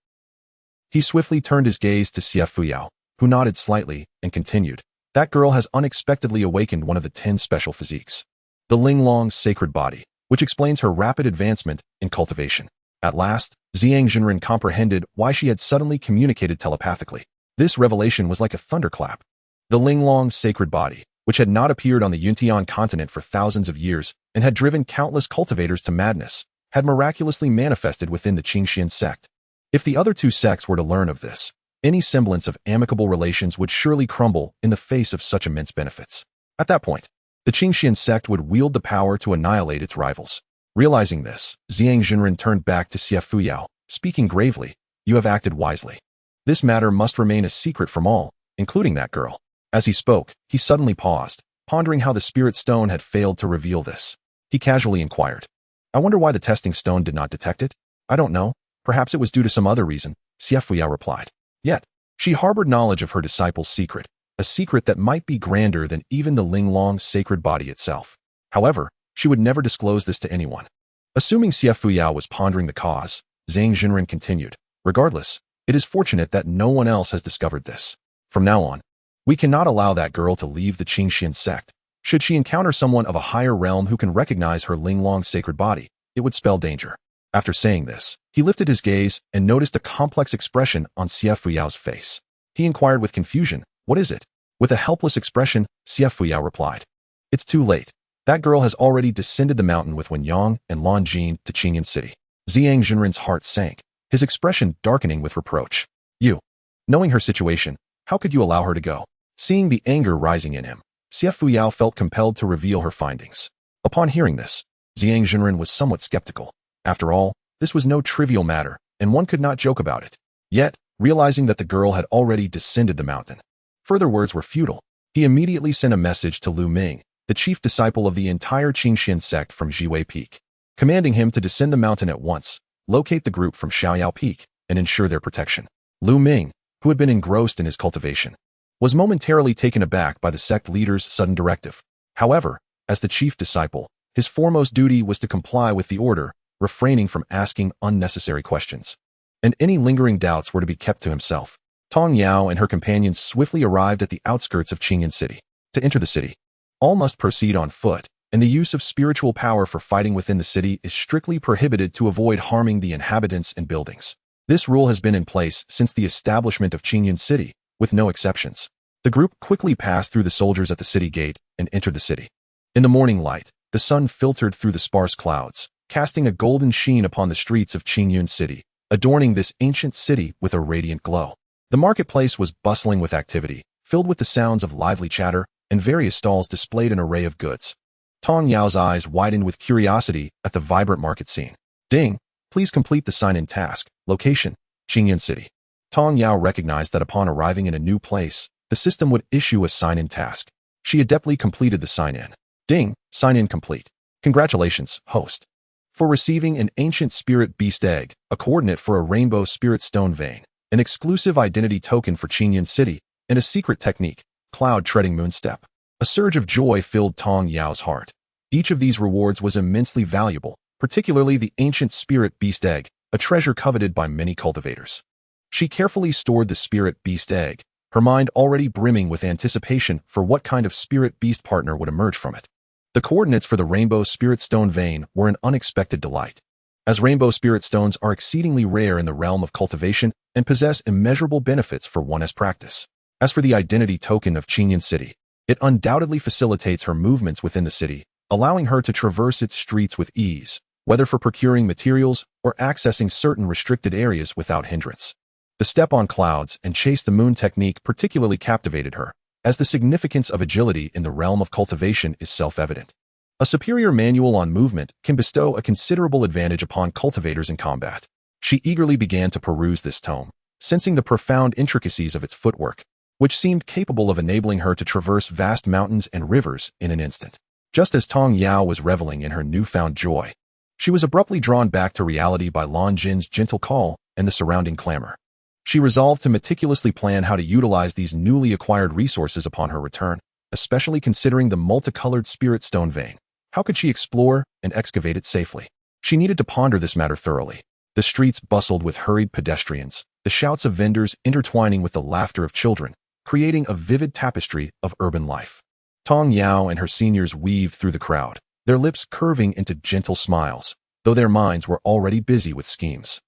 He swiftly turned his gaze to Xia Fuyao, who nodded slightly, and continued. That girl has unexpectedly awakened one of the 10 special physiques, the Linglong's sacred body, which explains her rapid advancement in cultivation. At last, Xianxiaodinren comprehended why she had suddenly communicated telepathically. This revelation was like a thunderclap. The Linglong's sacred body, which had not appeared on the Yunxiao Continent for thousands of years and had driven countless cultivators to madness, had miraculously manifested within the Qingxuan Sect. If the other two sects were to learn of this, any semblance of amicable relations would surely crumble in the face of such immense benefits. At that point, the Qingxuan Sect would wield the power to annihilate its rivals. Realizing this, Xianxiaodinren turned back to Xia Fuyao, speaking gravely. You have acted wisely. This matter must remain a secret from all, including that girl. As he spoke, he suddenly paused, pondering how the spirit stone had failed to reveal this. He casually inquired. I wonder why the testing stone did not detect it? I don't know. Perhaps it was due to some other reason, Xia Fuyao replied. Yet, she harbored knowledge of her disciple's secret, a secret that might be grander than even the Linglong's sacred body itself. However, she would never disclose this to anyone. Assuming Xia Fuyao was pondering the cause, Xianxiaodinren continued. Regardless, it is fortunate that no one else has discovered this. From now on, we cannot allow that girl to leave the Qingxuan Sect. Should she encounter someone of a higher realm who can recognize her Linglong's sacred body, it would spell danger. After saying this, he lifted his gaze and noticed a complex expression on Xia Fuyao's face. He inquired with confusion, what is it? With a helpless expression, Xia Fuyao replied. It's too late. That girl has already descended the mountain with Wenyang and Lan Jin to Qingyan City. Xianxiaodinren's heart sank, his expression darkening with reproach. You. Knowing her situation, how could you allow her to go? Seeing the anger rising in him, Xia Fuyao felt compelled to reveal her findings. Upon hearing this, Xianxiaodinren was somewhat skeptical. After all, this was no trivial matter, and one could not joke about it. Yet, realizing that the girl had already descended the mountain, further words were futile. He immediately sent a message to Lu Ming, the chief disciple of the entire Qingxuan sect from Jiwei Peak, commanding him to descend the mountain at once, locate the group from Xiaoyao Peak, and ensure their protection. Lu Ming, who had been engrossed in his cultivation, was momentarily taken aback by the sect leader's sudden directive. However, as the chief disciple, his foremost duty was to comply with the order, refraining from asking unnecessary questions. And any lingering doubts were to be kept to himself. Tong Yao and her companions swiftly arrived at the outskirts of Qingyan City. To enter the city, all must proceed on foot, and the use of spiritual power for fighting within the city is strictly prohibited to avoid harming the inhabitants and buildings. This rule has been in place since the establishment of Qingyan City, with no exceptions. The group quickly passed through the soldiers at the city gate and entered the city. In the morning light, the sun filtered through the sparse clouds, casting a golden sheen upon the streets of Qingyan City, adorning this ancient city with a radiant glow. The marketplace was bustling with activity, filled with the sounds of lively chatter, and various stalls displayed an array of goods. Tong Yao's eyes widened with curiosity at the vibrant market scene. Ding, please complete the sign-in task. Location, Qingyan City. Tong Yao recognized that upon arriving in a new place, the system would issue a sign-in task. She adeptly completed the sign-in. Ding, sign-in complete. Congratulations, host, for receiving an ancient spirit beast egg, a coordinate for a rainbow spirit stone vein, an exclusive identity token for Qingyan City, and a secret technique, cloud treading moonstep. A surge of joy filled Tong Yao's heart. Each of these rewards was immensely valuable, particularly the ancient spirit beast egg, a treasure coveted by many cultivators. She carefully stored the spirit beast egg, her mind already brimming with anticipation for what kind of spirit beast partner would emerge from it. The coordinates for the rainbow spirit stone vein were an unexpected delight, as rainbow spirit stones are exceedingly rare in the realm of cultivation and possess immeasurable benefits for one's practice. As for the identity token of Qingyan City, it undoubtedly facilitates her movements within the city, allowing her to traverse its streets with ease, whether for procuring materials or accessing certain restricted areas without hindrance. The step on clouds and chase the moon technique particularly captivated her, as the significance of agility in the realm of cultivation is self-evident. A superior manual on movement can bestow a considerable advantage upon cultivators in combat. She eagerly began to peruse this tome, sensing the profound intricacies of its footwork, which seemed capable of enabling her to traverse vast mountains and rivers in an instant. Just as Tong Yao was reveling in her newfound joy, she was abruptly drawn back to reality by Lan Jin's gentle call and the surrounding clamor. She resolved to meticulously plan how to utilize these newly acquired resources upon her return, especially considering the multicolored spirit stone vein. How could she explore and excavate it safely? She needed to ponder this matter thoroughly. The streets bustled with hurried pedestrians, the shouts of vendors intertwining with the laughter of children, creating a vivid tapestry of urban life. Tong Yao and her seniors weaved through the crowd, their lips curving into gentle smiles, though their minds were already busy with schemes.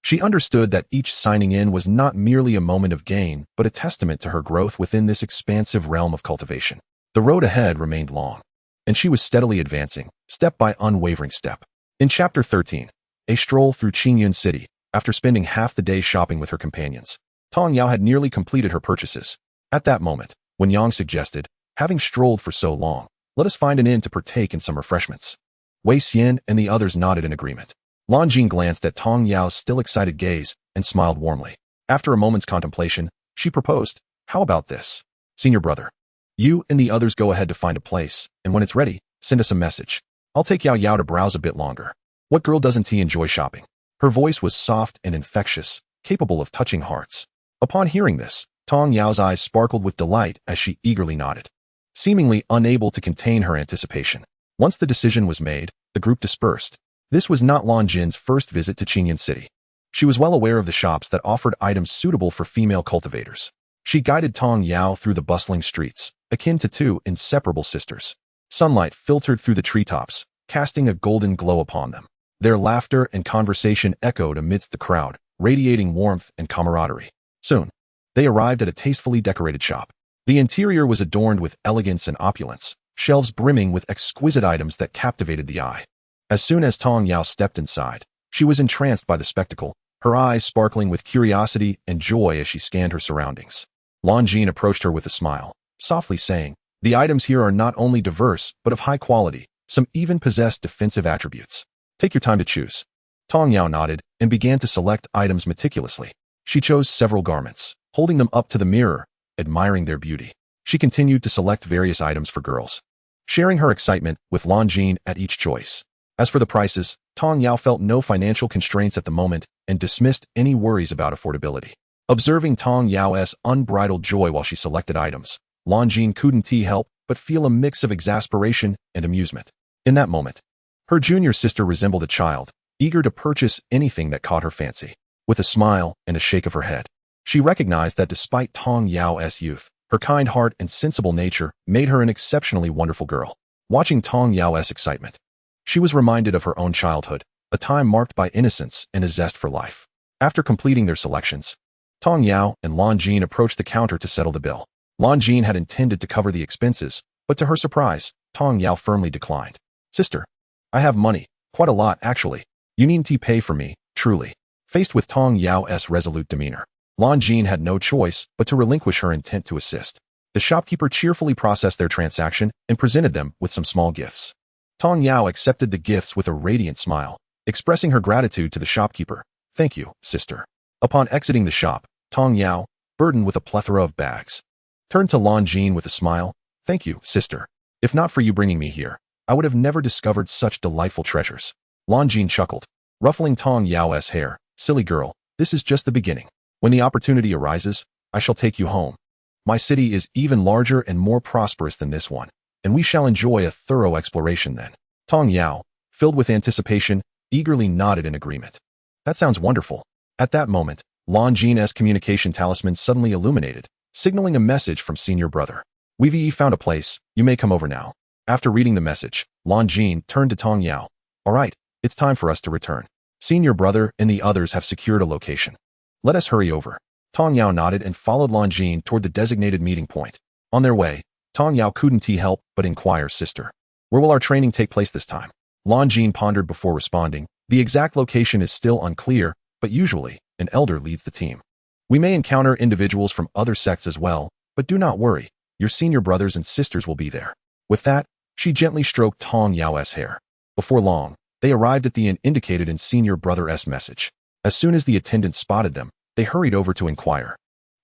She understood that each signing in was not merely a moment of gain, but a testament to her growth within this expansive realm of cultivation. The road ahead remained long, and she was steadily advancing, step by unwavering step. In Chapter 13, a stroll through Qingxuan City, after spending half the day shopping with her companions, Tong Yao had nearly completed her purchases. At that moment, when Yang suggested, having strolled for so long, let us find an inn to partake in some refreshments. Wei Xian and the others nodded in agreement. Lan Jin glanced at Tong Yao's still excited gaze and smiled warmly. After a moment's contemplation, she proposed, "How about this? Senior brother, you and the others go ahead to find a place, and when it's ready, send us a message. I'll take Yao Yao to browse a bit longer." What girl doesn't he enjoy shopping? Her voice was soft and infectious, capable of touching hearts. Upon hearing this, Tong Yao's eyes sparkled with delight as she eagerly nodded, seemingly unable to contain her anticipation. Once the decision was made, the group dispersed. This was not Lan Jin's first visit to Qingxuan City. She was well aware of the shops that offered items suitable for female cultivators. She guided Tong Yao through the bustling streets, akin to two inseparable sisters. Sunlight filtered through the treetops, casting a golden glow upon them. Their laughter and conversation echoed amidst the crowd, radiating warmth and camaraderie. Soon, they arrived at a tastefully decorated shop. The interior was adorned with elegance and opulence, shelves brimming with exquisite items that captivated the eye. As soon as Tong Yao stepped inside, she was entranced by the spectacle, her eyes sparkling with curiosity and joy as she scanned her surroundings. Lan Jin approached her with a smile, softly saying, "The items here are not only diverse, but of high quality. Some even possess defensive attributes. Take your time to choose." Tong Yao nodded and began to select items meticulously. She chose several garments, holding them up to the mirror, admiring their beauty. She continued to select various items for girls, sharing her excitement with Lan Jin at each choice. As for the prices, Tong Yao felt no financial constraints at the moment and dismissed any worries about affordability. Observing Tong Yao's unbridled joy while she selected items, Lan Jin couldn't help but feel a mix of exasperation and amusement. In that moment, her junior sister resembled a child, eager to purchase anything that caught her fancy. With a smile and a shake of her head, she recognized that despite Tong Yao's youth, her kind heart and sensible nature made her an exceptionally wonderful girl. Watching Tong Yao's excitement, she was reminded of her own childhood, a time marked by innocence and a zest for life. After completing their selections, Tong Yao and Lan Jin approached the counter to settle the bill. Lan Jin had intended to cover the expenses, but to her surprise, Tong Yao firmly declined. "Sister, I have money, quite a lot actually. You needn't pay for me, truly." Faced with Tong Yao's resolute demeanor, Lan Jin had no choice but to relinquish her intent to assist. The shopkeeper cheerfully processed their transaction and presented them with some small gifts. Tong Yao accepted the gifts with a radiant smile, expressing her gratitude to the shopkeeper. "Thank you, sister." Upon exiting the shop, Tong Yao, burdened with a plethora of bags, turned to Lan Jin with a smile. "Thank you, sister. If not for you bringing me here, I would have never discovered such delightful treasures." Lan Jin chuckled, ruffling Tong Yao's hair. "Silly girl, this is just the beginning. When the opportunity arises, I shall take you home. My city is even larger and more prosperous than this one, and we shall enjoy a thorough exploration then." Tong Yao, filled with anticipation, eagerly nodded in agreement. "That sounds wonderful." At that moment, Lan Jin's communication talisman suddenly illuminated, signaling a message from senior brother. "We've found a place, you may come over now." After reading the message, Lan Jin turned to Tong Yao. "All right, it's time for us to return. Senior brother and the others have secured a location. Let us hurry over." Tong Yao nodded and followed Lan Jin toward the designated meeting point. On their way, Tong Yao couldn't help but inquire, "Sister, where will our training take place this time?" Lan Jin pondered before responding. "The exact location is still unclear, but usually, an elder leads the team. We may encounter individuals from other sects as well, but do not worry. Your senior brothers and sisters will be there." With that, she gently stroked Tong Yao's hair. Before long, they arrived at the inn indicated in senior brother's message. As soon as the attendant spotted them, they hurried over to inquire.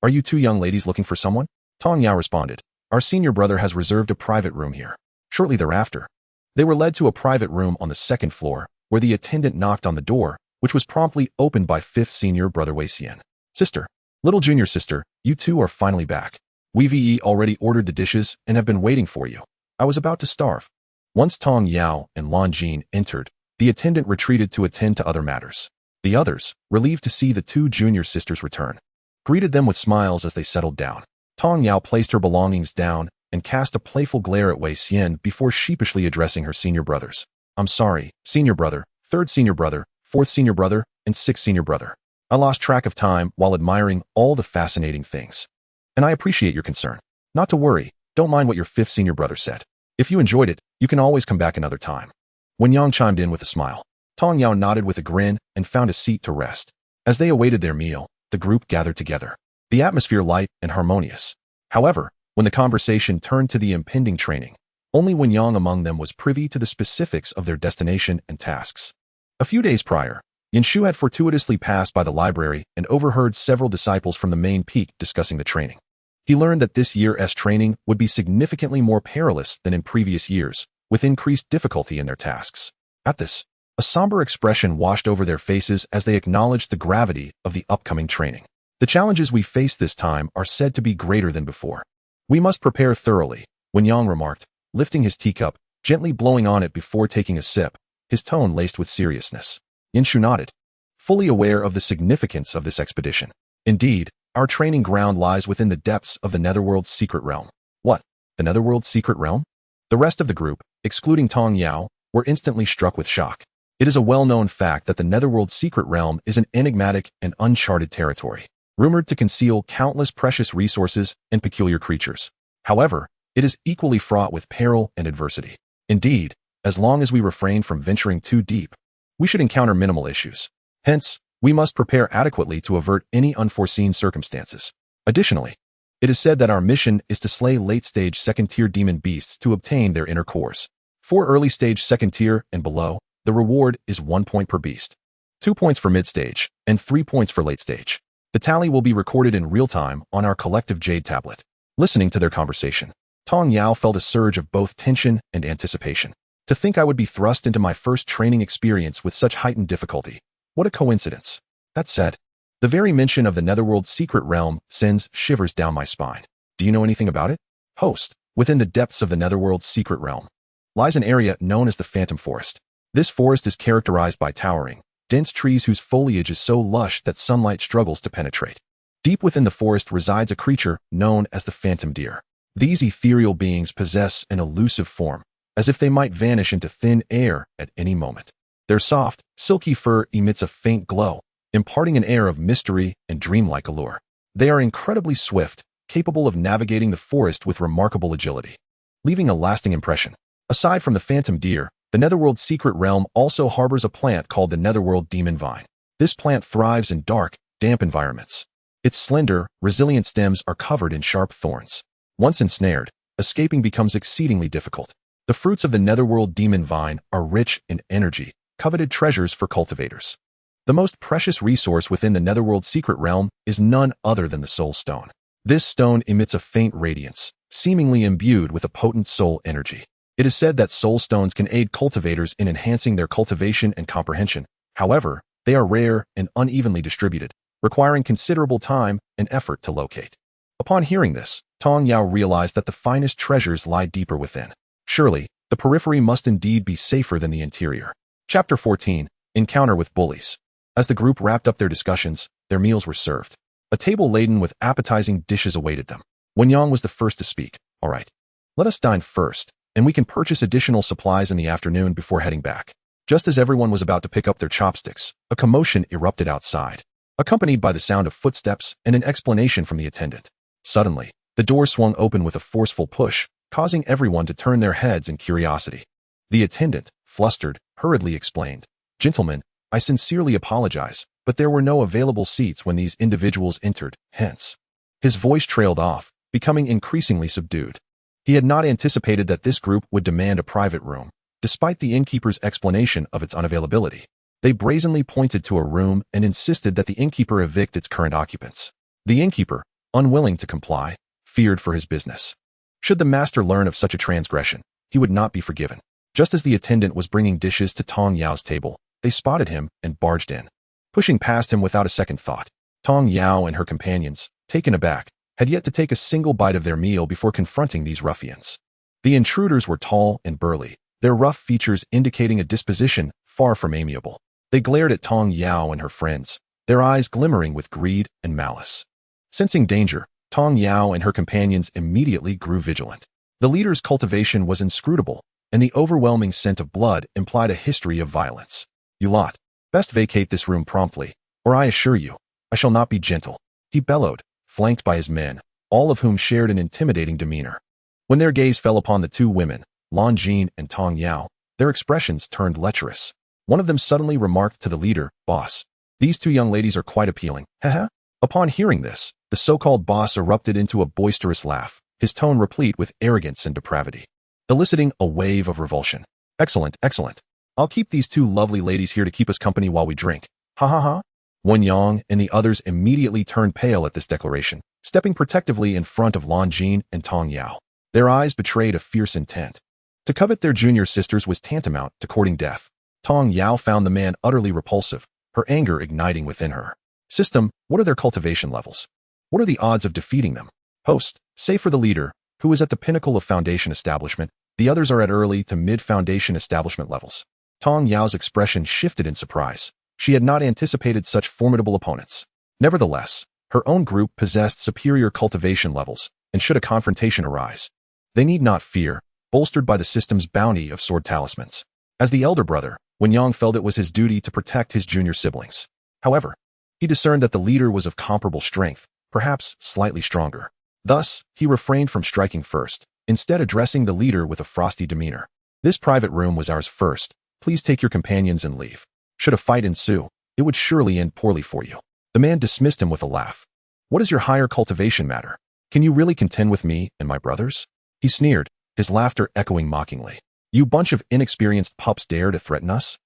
"Are you two young ladies looking for someone?" Tong Yao responded. "Our senior brother has reserved a private room here." Shortly thereafter, they were led to a private room on the second floor, where the attendant knocked on the door, which was promptly opened by fifth senior brother Wei Xian. "Sister, little junior sister, you two are finally back. We've already ordered the dishes and have been waiting for you. I was about to starve." Once Tong Yao and Lan Jin entered, the attendant retreated to attend to other matters. The others, relieved to see the two junior sisters return, greeted them with smiles as they settled down. Tong Yao placed her belongings down and cast a playful glare at Wei Xian before sheepishly addressing her senior brothers. "I'm sorry, senior brother, third senior brother, fourth senior brother, and sixth senior brother. I lost track of time while admiring all the fascinating things. And I appreciate your concern. Not to worry, don't mind what your fifth senior brother said. If you enjoyed it, you can always come back another time." Wen Yang chimed in with a smile. Tong Yao nodded with a grin and found a seat to rest. As they awaited their meal, the group gathered together, the atmosphere light and harmonious. However, when the conversation turned to the impending training, only Wen Yang among them was privy to the specifics of their destination and tasks. A few days prior, Yunxiao had fortuitously passed by the library and overheard several disciples from the main peak discussing the training. He learned that this year's training would be significantly more perilous than in previous years, with increased difficulty in their tasks. At this, a somber expression washed over their faces as they acknowledged the gravity of the upcoming training. "The challenges we face this time are said to be greater than before. We must prepare thoroughly," Wen Yang remarked, lifting his teacup, gently blowing on it before taking a sip, his tone laced with seriousness. Yunxiao nodded, fully aware of the significance of this expedition. "Indeed, our training ground lies within the depths of the Netherworld's secret realm." "What? The Netherworld's secret realm?" The rest of the group, excluding Tong Yao, were instantly struck with shock. It is a well-known fact that the Netherworld's secret realm is an enigmatic and uncharted territory, rumored to conceal countless precious resources and peculiar creatures. However, it is equally fraught with peril and adversity. Indeed, as long as we refrain from venturing too deep, we should encounter minimal issues. Hence, we must prepare adequately to avert any unforeseen circumstances. Additionally, it is said that our mission is to slay late-stage second-tier demon beasts to obtain their inner cores. For early-stage second-tier and below, the reward is 1 point per beast, 2 points for mid-stage, and 3 points for late-stage. The tally will be recorded in real time on our collective Jade tablet. Listening to their conversation, Tong Yao felt a surge of both tension and anticipation. To think I would be thrust into my first training experience with such heightened difficulty. What a coincidence. That said, the very mention of the Netherworld's secret realm sends shivers down my spine. Do you know anything about it? Host, within the depths of the Netherworld's secret realm lies an area known as the Phantom Forest. This forest is characterized by towering, dense trees whose foliage is so lush that sunlight struggles to penetrate. Deep within the forest resides a creature known as the Phantom Deer. These ethereal beings possess an elusive form, as if they might vanish into thin air at any moment. Their soft, silky fur emits a faint glow, imparting an air of mystery and dreamlike allure. They are incredibly swift, capable of navigating the forest with remarkable agility, leaving a lasting impression. Aside from the Phantom Deer, the Netherworld's secret realm also harbors a plant called the Netherworld Demon Vine. This plant thrives in dark, damp environments. Its slender, resilient stems are covered in sharp thorns. Once ensnared, escaping becomes exceedingly difficult. The fruits of the Netherworld Demon Vine are rich in energy, coveted treasures for cultivators. The most precious resource within the Netherworld's secret realm is none other than the Soul Stone. This stone emits a faint radiance, seemingly imbued with a potent soul energy. It is said that soul stones can aid cultivators in enhancing their cultivation and comprehension. However, they are rare and unevenly distributed, requiring considerable time and effort to locate. Upon hearing this, Tong Yao realized that the finest treasures lie deeper within. Surely, the periphery must indeed be safer than the interior. Chapter 14, Encounter with Bullies. As the group wrapped up their discussions, their meals were served. A table laden with appetizing dishes awaited them. Wen Yang was the first to speak. "All right, let us dine first, and we can purchase additional supplies in the afternoon before heading back." Just as everyone was about to pick up their chopsticks, a commotion erupted outside, accompanied by the sound of footsteps and an explanation from the attendant. Suddenly, the door swung open with a forceful push, causing everyone to turn their heads in curiosity. The attendant, flustered, hurriedly explained, "Gentlemen, I sincerely apologize, but there were no available seats when these individuals entered, hence." His voice trailed off, becoming increasingly subdued. He had not anticipated that this group would demand a private room, despite the innkeeper's explanation of its unavailability. They brazenly pointed to a room and insisted that the innkeeper evict its current occupants. The innkeeper, unwilling to comply, feared for his business. Should the master learn of such a transgression, he would not be forgiven. Just as the attendant was bringing dishes to Tong Yao's table, they spotted him and barged in. Pushing past him without a second thought, Tong Yao and her companions, taken aback, had yet to take a single bite of their meal before confronting these ruffians. The intruders were tall and burly, their rough features indicating a disposition far from amiable. They glared at Tong Yao and her friends, their eyes glimmering with greed and malice. Sensing danger, Tong Yao and her companions immediately grew vigilant. The leader's cultivation was inscrutable, and the overwhelming scent of blood implied a history of violence. You lot, best vacate this room promptly, or I assure you, I shall not be gentle, he bellowed, flanked by his men, all of whom shared an intimidating demeanor. When their gaze fell upon the two women, Lan Jin and Tong Yao, their expressions turned lecherous. One of them suddenly remarked to the leader, "Boss, these two young ladies are quite appealing, haha." Upon hearing this, the so-called boss erupted into a boisterous laugh, his tone replete with arrogance and depravity, eliciting a wave of revulsion. Excellent, excellent. I'll keep these two lovely ladies here to keep us company while we drink. Ha ha ha. Wen Yang and the others immediately turned pale at this declaration, stepping protectively in front of Lan Jin and Tong Yao. Their eyes betrayed a fierce intent. To covet their junior sisters was tantamount to courting death. Tong Yao found the man utterly repulsive, her anger igniting within her. System, what are their cultivation levels? What are the odds of defeating them? Host, say for the leader, who is at the pinnacle of foundation establishment, the others are at early to mid-foundation establishment levels. Tong Yao's expression shifted in surprise. She had not anticipated such formidable opponents. Nevertheless, her own group possessed superior cultivation levels, and should a confrontation arise, they need not fear, bolstered by the system's bounty of sword talismans. As the elder brother, Wen Yang felt it was his duty to protect his junior siblings. However, he discerned that the leader was of comparable strength, perhaps slightly stronger. Thus, he refrained from striking first, instead addressing the leader with a frosty demeanor. This private room was ours first. Please take your companions and leave. Should a fight ensue, it would surely end poorly for you. The man dismissed him with a laugh. What does your higher cultivation matter? Can you really contend with me and my brothers? He sneered, his laughter echoing mockingly. You bunch of inexperienced pups dare to threaten us?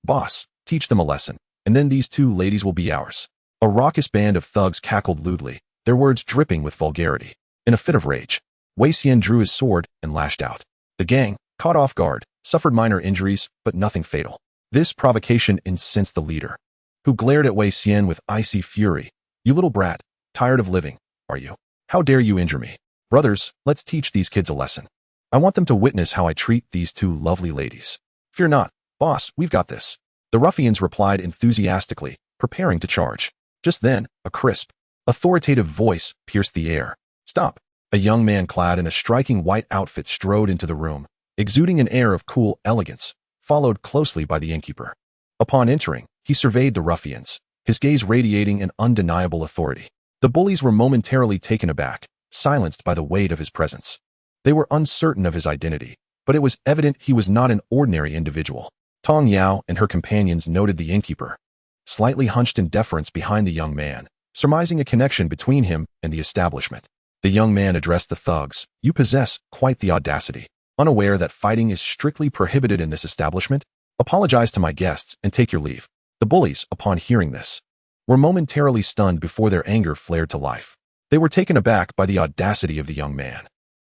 Boss, teach them a lesson, and then these two ladies will be ours. A raucous band of thugs cackled lewdly, their words dripping with vulgarity. In a fit of rage, Wei Xian drew his sword and lashed out. The gang, caught off guard, suffered minor injuries, but nothing fatal. This provocation incensed the leader, who glared at Wei Xian with icy fury. You little brat, tired of living, are you? How dare you injure me? Brothers, let's teach these kids a lesson. I want them to witness how I treat these two lovely ladies. Fear not, boss, we've got this. The ruffians replied enthusiastically, preparing to charge. Just then, a crisp, authoritative voice pierced the air. Stop! A young man clad in a striking white outfit strode into the room, exuding an air of cool elegance, followed closely by the innkeeper. Upon entering, he surveyed the ruffians, his gaze radiating an undeniable authority. The bullies were momentarily taken aback, silenced by the weight of his presence. They were uncertain of his identity, but it was evident he was not an ordinary individual. Tong Yao and her companions noted the innkeeper, slightly hunched in deference behind the young man, surmising a connection between him and the establishment. The young man addressed the thugs. You possess quite the audacity. Unaware that fighting is strictly prohibited in this establishment, apologize to my guests and take your leave. The bullies, upon hearing this, were momentarily stunned before their anger flared to life. They were taken aback by the audacity of the young man,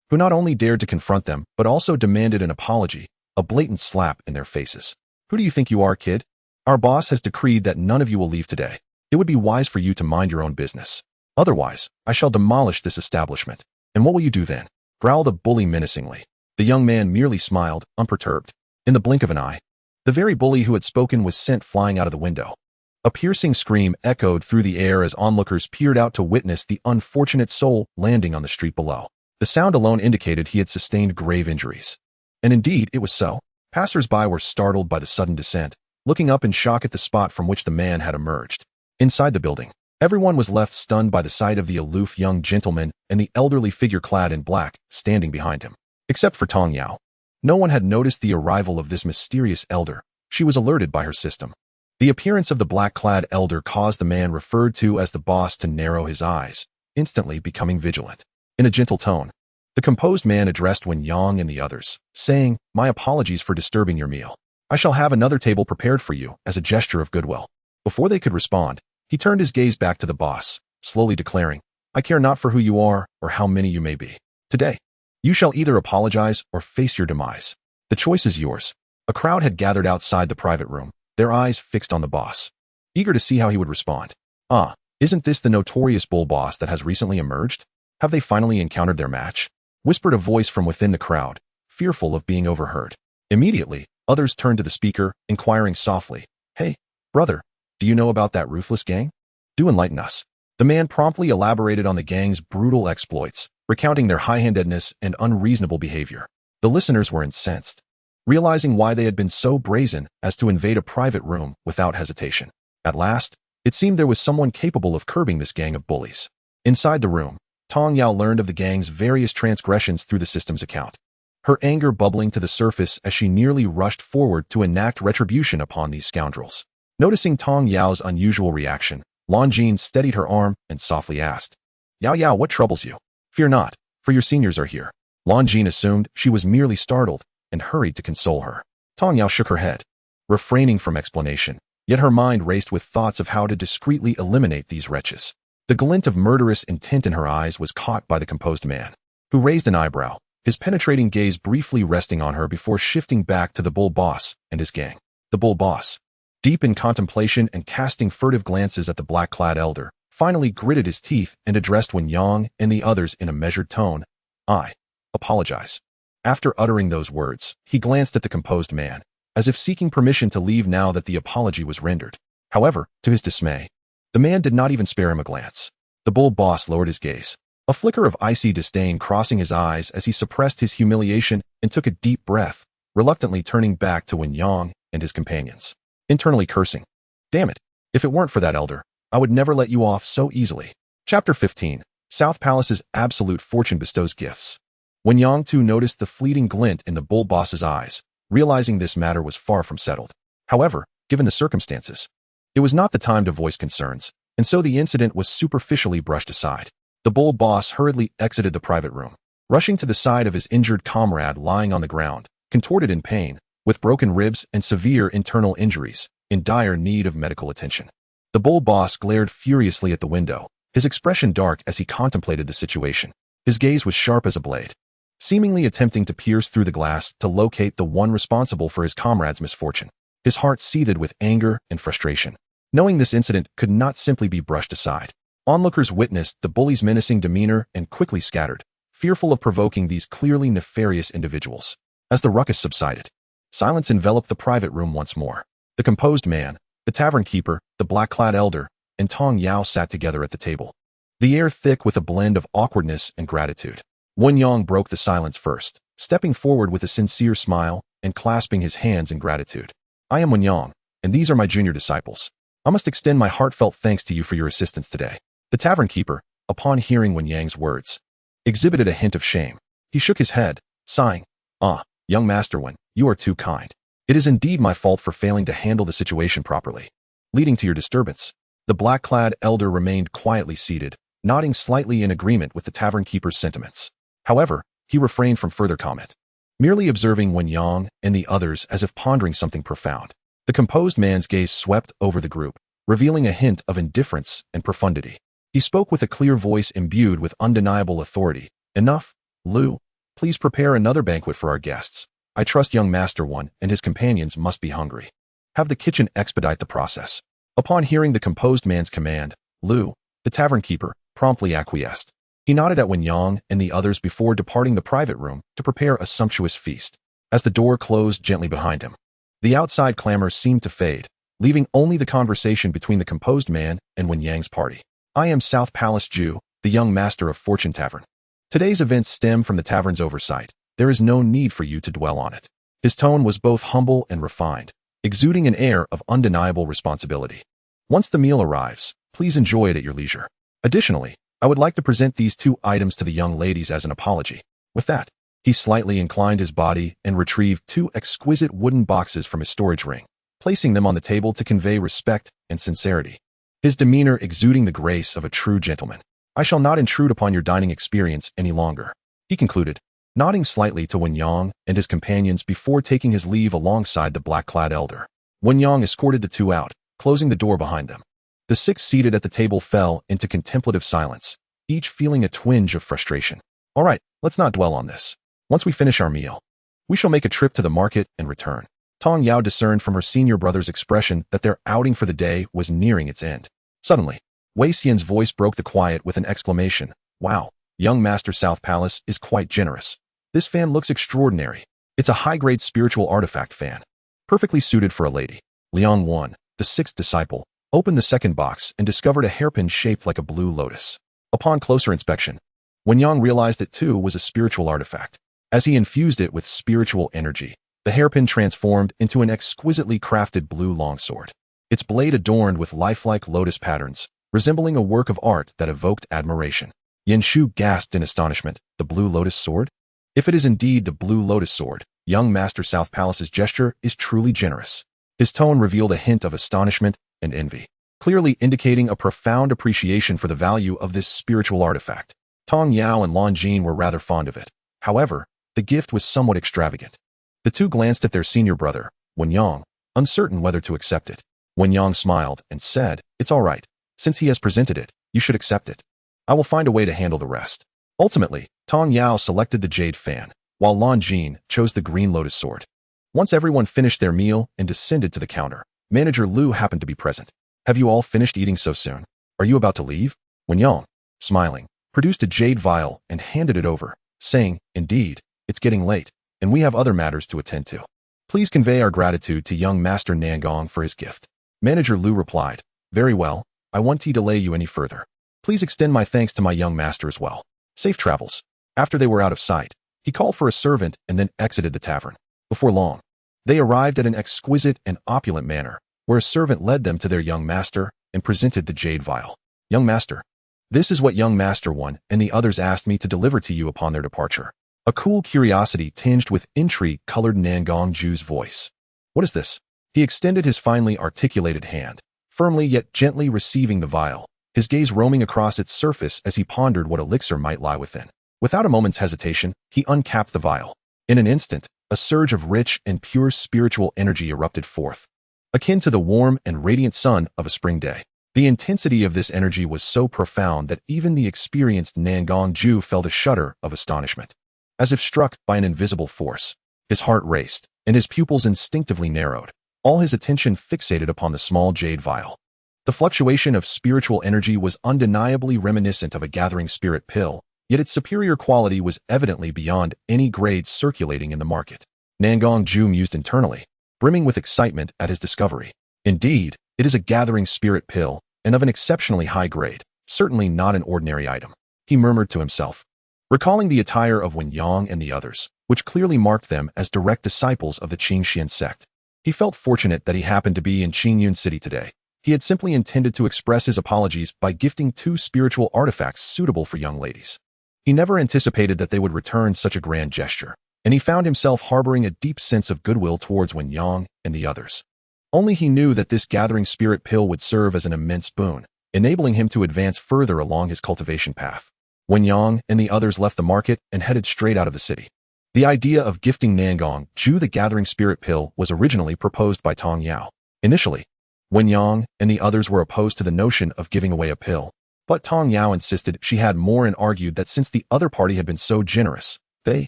who not only dared to confront them, but also demanded an apology, a blatant slap in their faces. Who do you think you are, kid? Our boss has decreed that none of you will leave today. It would be wise for you to mind your own business. Otherwise, I shall demolish this establishment. And what will you do then? Growled a bully menacingly. The young man merely smiled, unperturbed. In the blink of an eye, the very bully who had spoken was sent flying out of the window. A piercing scream echoed through the air as onlookers peered out to witness the unfortunate soul landing on the street below. The sound alone indicated he had sustained grave injuries. And indeed, it was so. Passers-by were startled by the sudden descent, looking up in shock at the spot from which the man had emerged. Inside the building, everyone was left stunned by the sight of the aloof young gentleman and the elderly figure clad in black, standing behind him. Except for Tong Yao. No one had noticed the arrival of this mysterious elder. She was alerted by her system. The appearance of the black-clad elder caused the man referred to as the boss to narrow his eyes, instantly becoming vigilant. In a gentle tone, the composed man addressed Wen Yang and the others, saying, "My apologies for disturbing your meal. I shall have another table prepared for you as a gesture of goodwill." Before they could respond, he turned his gaze back to the boss, slowly declaring, "I care not for who you are or how many you may be. Today, you shall either apologize or face your demise. The choice is yours." A crowd had gathered outside the private room, their eyes fixed on the boss, eager to see how he would respond. "Ah, isn't this the notorious bull boss that has recently emerged? Have they finally encountered their match?" whispered a voice from within the crowd, fearful of being overheard. Immediately, others turned to the speaker, inquiring softly, "Hey, brother, do you know about that ruthless gang? Do enlighten us." The man promptly elaborated on the gang's brutal exploits, recounting their high-handedness and unreasonable behavior. The listeners were incensed, realizing why they had been so brazen as to invade a private room without hesitation. At last, it seemed there was someone capable of curbing this gang of bullies. Inside the room, Tong Yao learned of the gang's various transgressions through the system's account, her anger bubbling to the surface as she nearly rushed forward to enact retribution upon these scoundrels. Noticing Tong Yao's unusual reaction, Longine steadied her arm and softly asked, "Yao Yao, what troubles you? Fear not, for your seniors are here." Longine assumed she was merely startled and hurried to console her. Tong Yao shook her head, refraining from explanation, yet her mind raced with thoughts of how to discreetly eliminate these wretches. The glint of murderous intent in her eyes was caught by the composed man, who raised an eyebrow, his penetrating gaze briefly resting on her before shifting back to the bull boss and his gang. The bull boss, deep in contemplation and casting furtive glances at the black-clad elder, finally gritted his teeth and addressed Wen Yang and the others in a measured tone, "I apologize." After uttering those words, he glanced at the composed man, as if seeking permission to leave now that the apology was rendered. However, to his dismay, the man did not even spare him a glance. The bull boss lowered his gaze, a flicker of icy disdain crossing his eyes as he suppressed his humiliation and took a deep breath, reluctantly turning back to Wen Yang and his companions, internally cursing, "Damn it, if it weren't for that elder, I would never let you off so easily." Chapter 15. South Palace's absolute fortune bestows gifts. Wen Yang too noticed the fleeting glint in the bull boss's eyes, realizing this matter was far from settled. However, given the circumstances, it was not the time to voice concerns, and so the incident was superficially brushed aside. The bull boss hurriedly exited the private room, rushing to the side of his injured comrade lying on the ground, contorted in pain, with broken ribs and severe internal injuries, in dire need of medical attention. The bull boss glared furiously at the window, his expression dark as he contemplated the situation. His gaze was sharp as a blade, seemingly attempting to pierce through the glass to locate the one responsible for his comrade's misfortune. His heart seethed with anger and frustration, knowing this incident could not simply be brushed aside. Onlookers witnessed the bully's menacing demeanor and quickly scattered, fearful of provoking these clearly nefarious individuals. As the ruckus subsided, silence enveloped the private room once more. The composed man, the tavern keeper, the black-clad elder, and Tong Yao sat together at the table, the air thick with a blend of awkwardness and gratitude. Wen Yang broke the silence first, stepping forward with a sincere smile and clasping his hands in gratitude. "I am Wen Yang, and these are my junior disciples. I must extend my heartfelt thanks to you for your assistance today." The tavern keeper, upon hearing Wen Yang's words, exhibited a hint of shame. He shook his head, sighing, "Ah, young Master Wen, you are too kind. It is indeed my fault for failing to handle the situation properly, leading to your disturbance." The black-clad elder remained quietly seated, nodding slightly in agreement with the tavern keeper's sentiments. However, he refrained from further comment, merely observing Wen Yang and the others as if pondering something profound. The composed man's gaze swept over the group, revealing a hint of indifference and profundity. He spoke with a clear voice imbued with undeniable authority. "Enough, Lu. Please prepare another banquet for our guests. I trust young Master One and his companions must be hungry. Have the kitchen expedite the process." Upon hearing the composed man's command, Lu, the tavern keeper, promptly acquiesced. He nodded at Wen Yang and the others before departing the private room to prepare a sumptuous feast. As the door closed gently behind him, the outside clamor seemed to fade, leaving only the conversation between the composed man and Wen Yang's party. "I am South Palace Jew, the young master of Fortune Tavern. Today's events stem from the tavern's oversight. There is no need for you to dwell on it." His tone was both humble and refined, exuding an air of undeniable responsibility. "Once the meal arrives, please enjoy it at your leisure. Additionally, I would like to present these 2 items to the young ladies as an apology." With that, he slightly inclined his body and retrieved 2 exquisite wooden boxes from his storage ring, placing them on the table to convey respect and sincerity, his demeanor exuding the grace of a true gentleman. I shall not intrude upon your dining experience any longer, he concluded, nodding slightly to Wen Yang and his companions before taking his leave alongside the black-clad elder. Wen Yang escorted the two out, closing the door behind them. The six seated at the table fell into contemplative silence, each feeling a twinge of frustration. All right, let's not dwell on this. Once we finish our meal, we shall make a trip to the market and return. Tong Yao discerned from her senior brother's expression that their outing for the day was nearing its end. Suddenly, Wei Xian's voice broke the quiet with an exclamation. Wow, young Master South Palace is quite generous. This fan looks extraordinary. It's a high-grade spiritual artifact fan, perfectly suited for a lady. Liang Wan, the sixth disciple, opened the second box and discovered a hairpin shaped like a blue lotus. Upon closer inspection, Wen Yang realized it too was a spiritual artifact. As he infused it with spiritual energy, the hairpin transformed into an exquisitely crafted blue longsword. Its blade adorned with lifelike lotus patterns, resembling a work of art that evoked admiration. Yen Shu gasped in astonishment. The blue lotus sword? If it is indeed the blue lotus sword, young Master South Palace's gesture is truly generous. His tone revealed a hint of astonishment and envy, clearly indicating a profound appreciation for the value of this spiritual artifact. Tong Yao and Lan Jin were rather fond of it. However, the gift was somewhat extravagant. The two glanced at their senior brother, Wen Yang, uncertain whether to accept it. Wen Yang smiled and said, "It's all right. Since he has presented it, you should accept it. I will find a way to handle the rest." Ultimately, Tong Yao selected the jade fan, while Lan Jin chose the green lotus sword. Once everyone finished their meal and descended to the counter, Manager Lu happened to be present. "Have you all finished eating so soon? Are you about to leave?" Wen Yang, smiling, produced a jade vial and handed it over, saying, "Indeed, it's getting late, and we have other matters to attend to. Please convey our gratitude to young Master Nangong for his gift." Manager Lu replied, "Very well, I won't delay you any further. Please extend my thanks to my young master as well. Safe travels." After they were out of sight, he called for a servant and then exited the tavern. Before long, they arrived at an exquisite and opulent manor, where a servant led them to their young master and presented the jade vial. "Young master, this is what young Master One and the others asked me to deliver to you upon their departure." A cool curiosity tinged with intrigue colored Nangong Ju's voice. "What is this?" He extended his finely articulated hand, firmly yet gently receiving the vial, his gaze roaming across its surface as he pondered what elixir might lie within. Without a moment's hesitation, he uncapped the vial. In an instant, a surge of rich and pure spiritual energy erupted forth, akin to the warm and radiant sun of a spring day. The intensity of this energy was so profound that even the experienced Nangong Ju felt a shudder of astonishment. As if struck by an invisible force, his heart raced, and his pupils instinctively narrowed, all his attention fixated upon the small jade vial. The fluctuation of spiritual energy was undeniably reminiscent of a gathering spirit pill, yet its superior quality was evidently beyond any grades circulating in the market. Nangong Ju mused internally, brimming with excitement at his discovery. Indeed, it is a gathering spirit pill, and of an exceptionally high grade, certainly not an ordinary item, he murmured to himself. Recalling the attire of Wen Yang and the others, which clearly marked them as direct disciples of the Qingxuan Sect, he felt fortunate that he happened to be in Qingyun City today. He had simply intended to express his apologies by gifting 2 spiritual artifacts suitable for young ladies. He never anticipated that they would return such a grand gesture, and he found himself harboring a deep sense of goodwill towards Wen Yang and the others. Only he knew that this gathering spirit pill would serve as an immense boon, enabling him to advance further along his cultivation path. Wen Yang and the others left the market and headed straight out of the city. The idea of gifting Nangong Ju the gathering spirit pill was originally proposed by Tong Yao. Initially, Wen Yang and the others were opposed to the notion of giving away a pill, but Tong Yao insisted she had more and argued that since the other party had been so generous, they,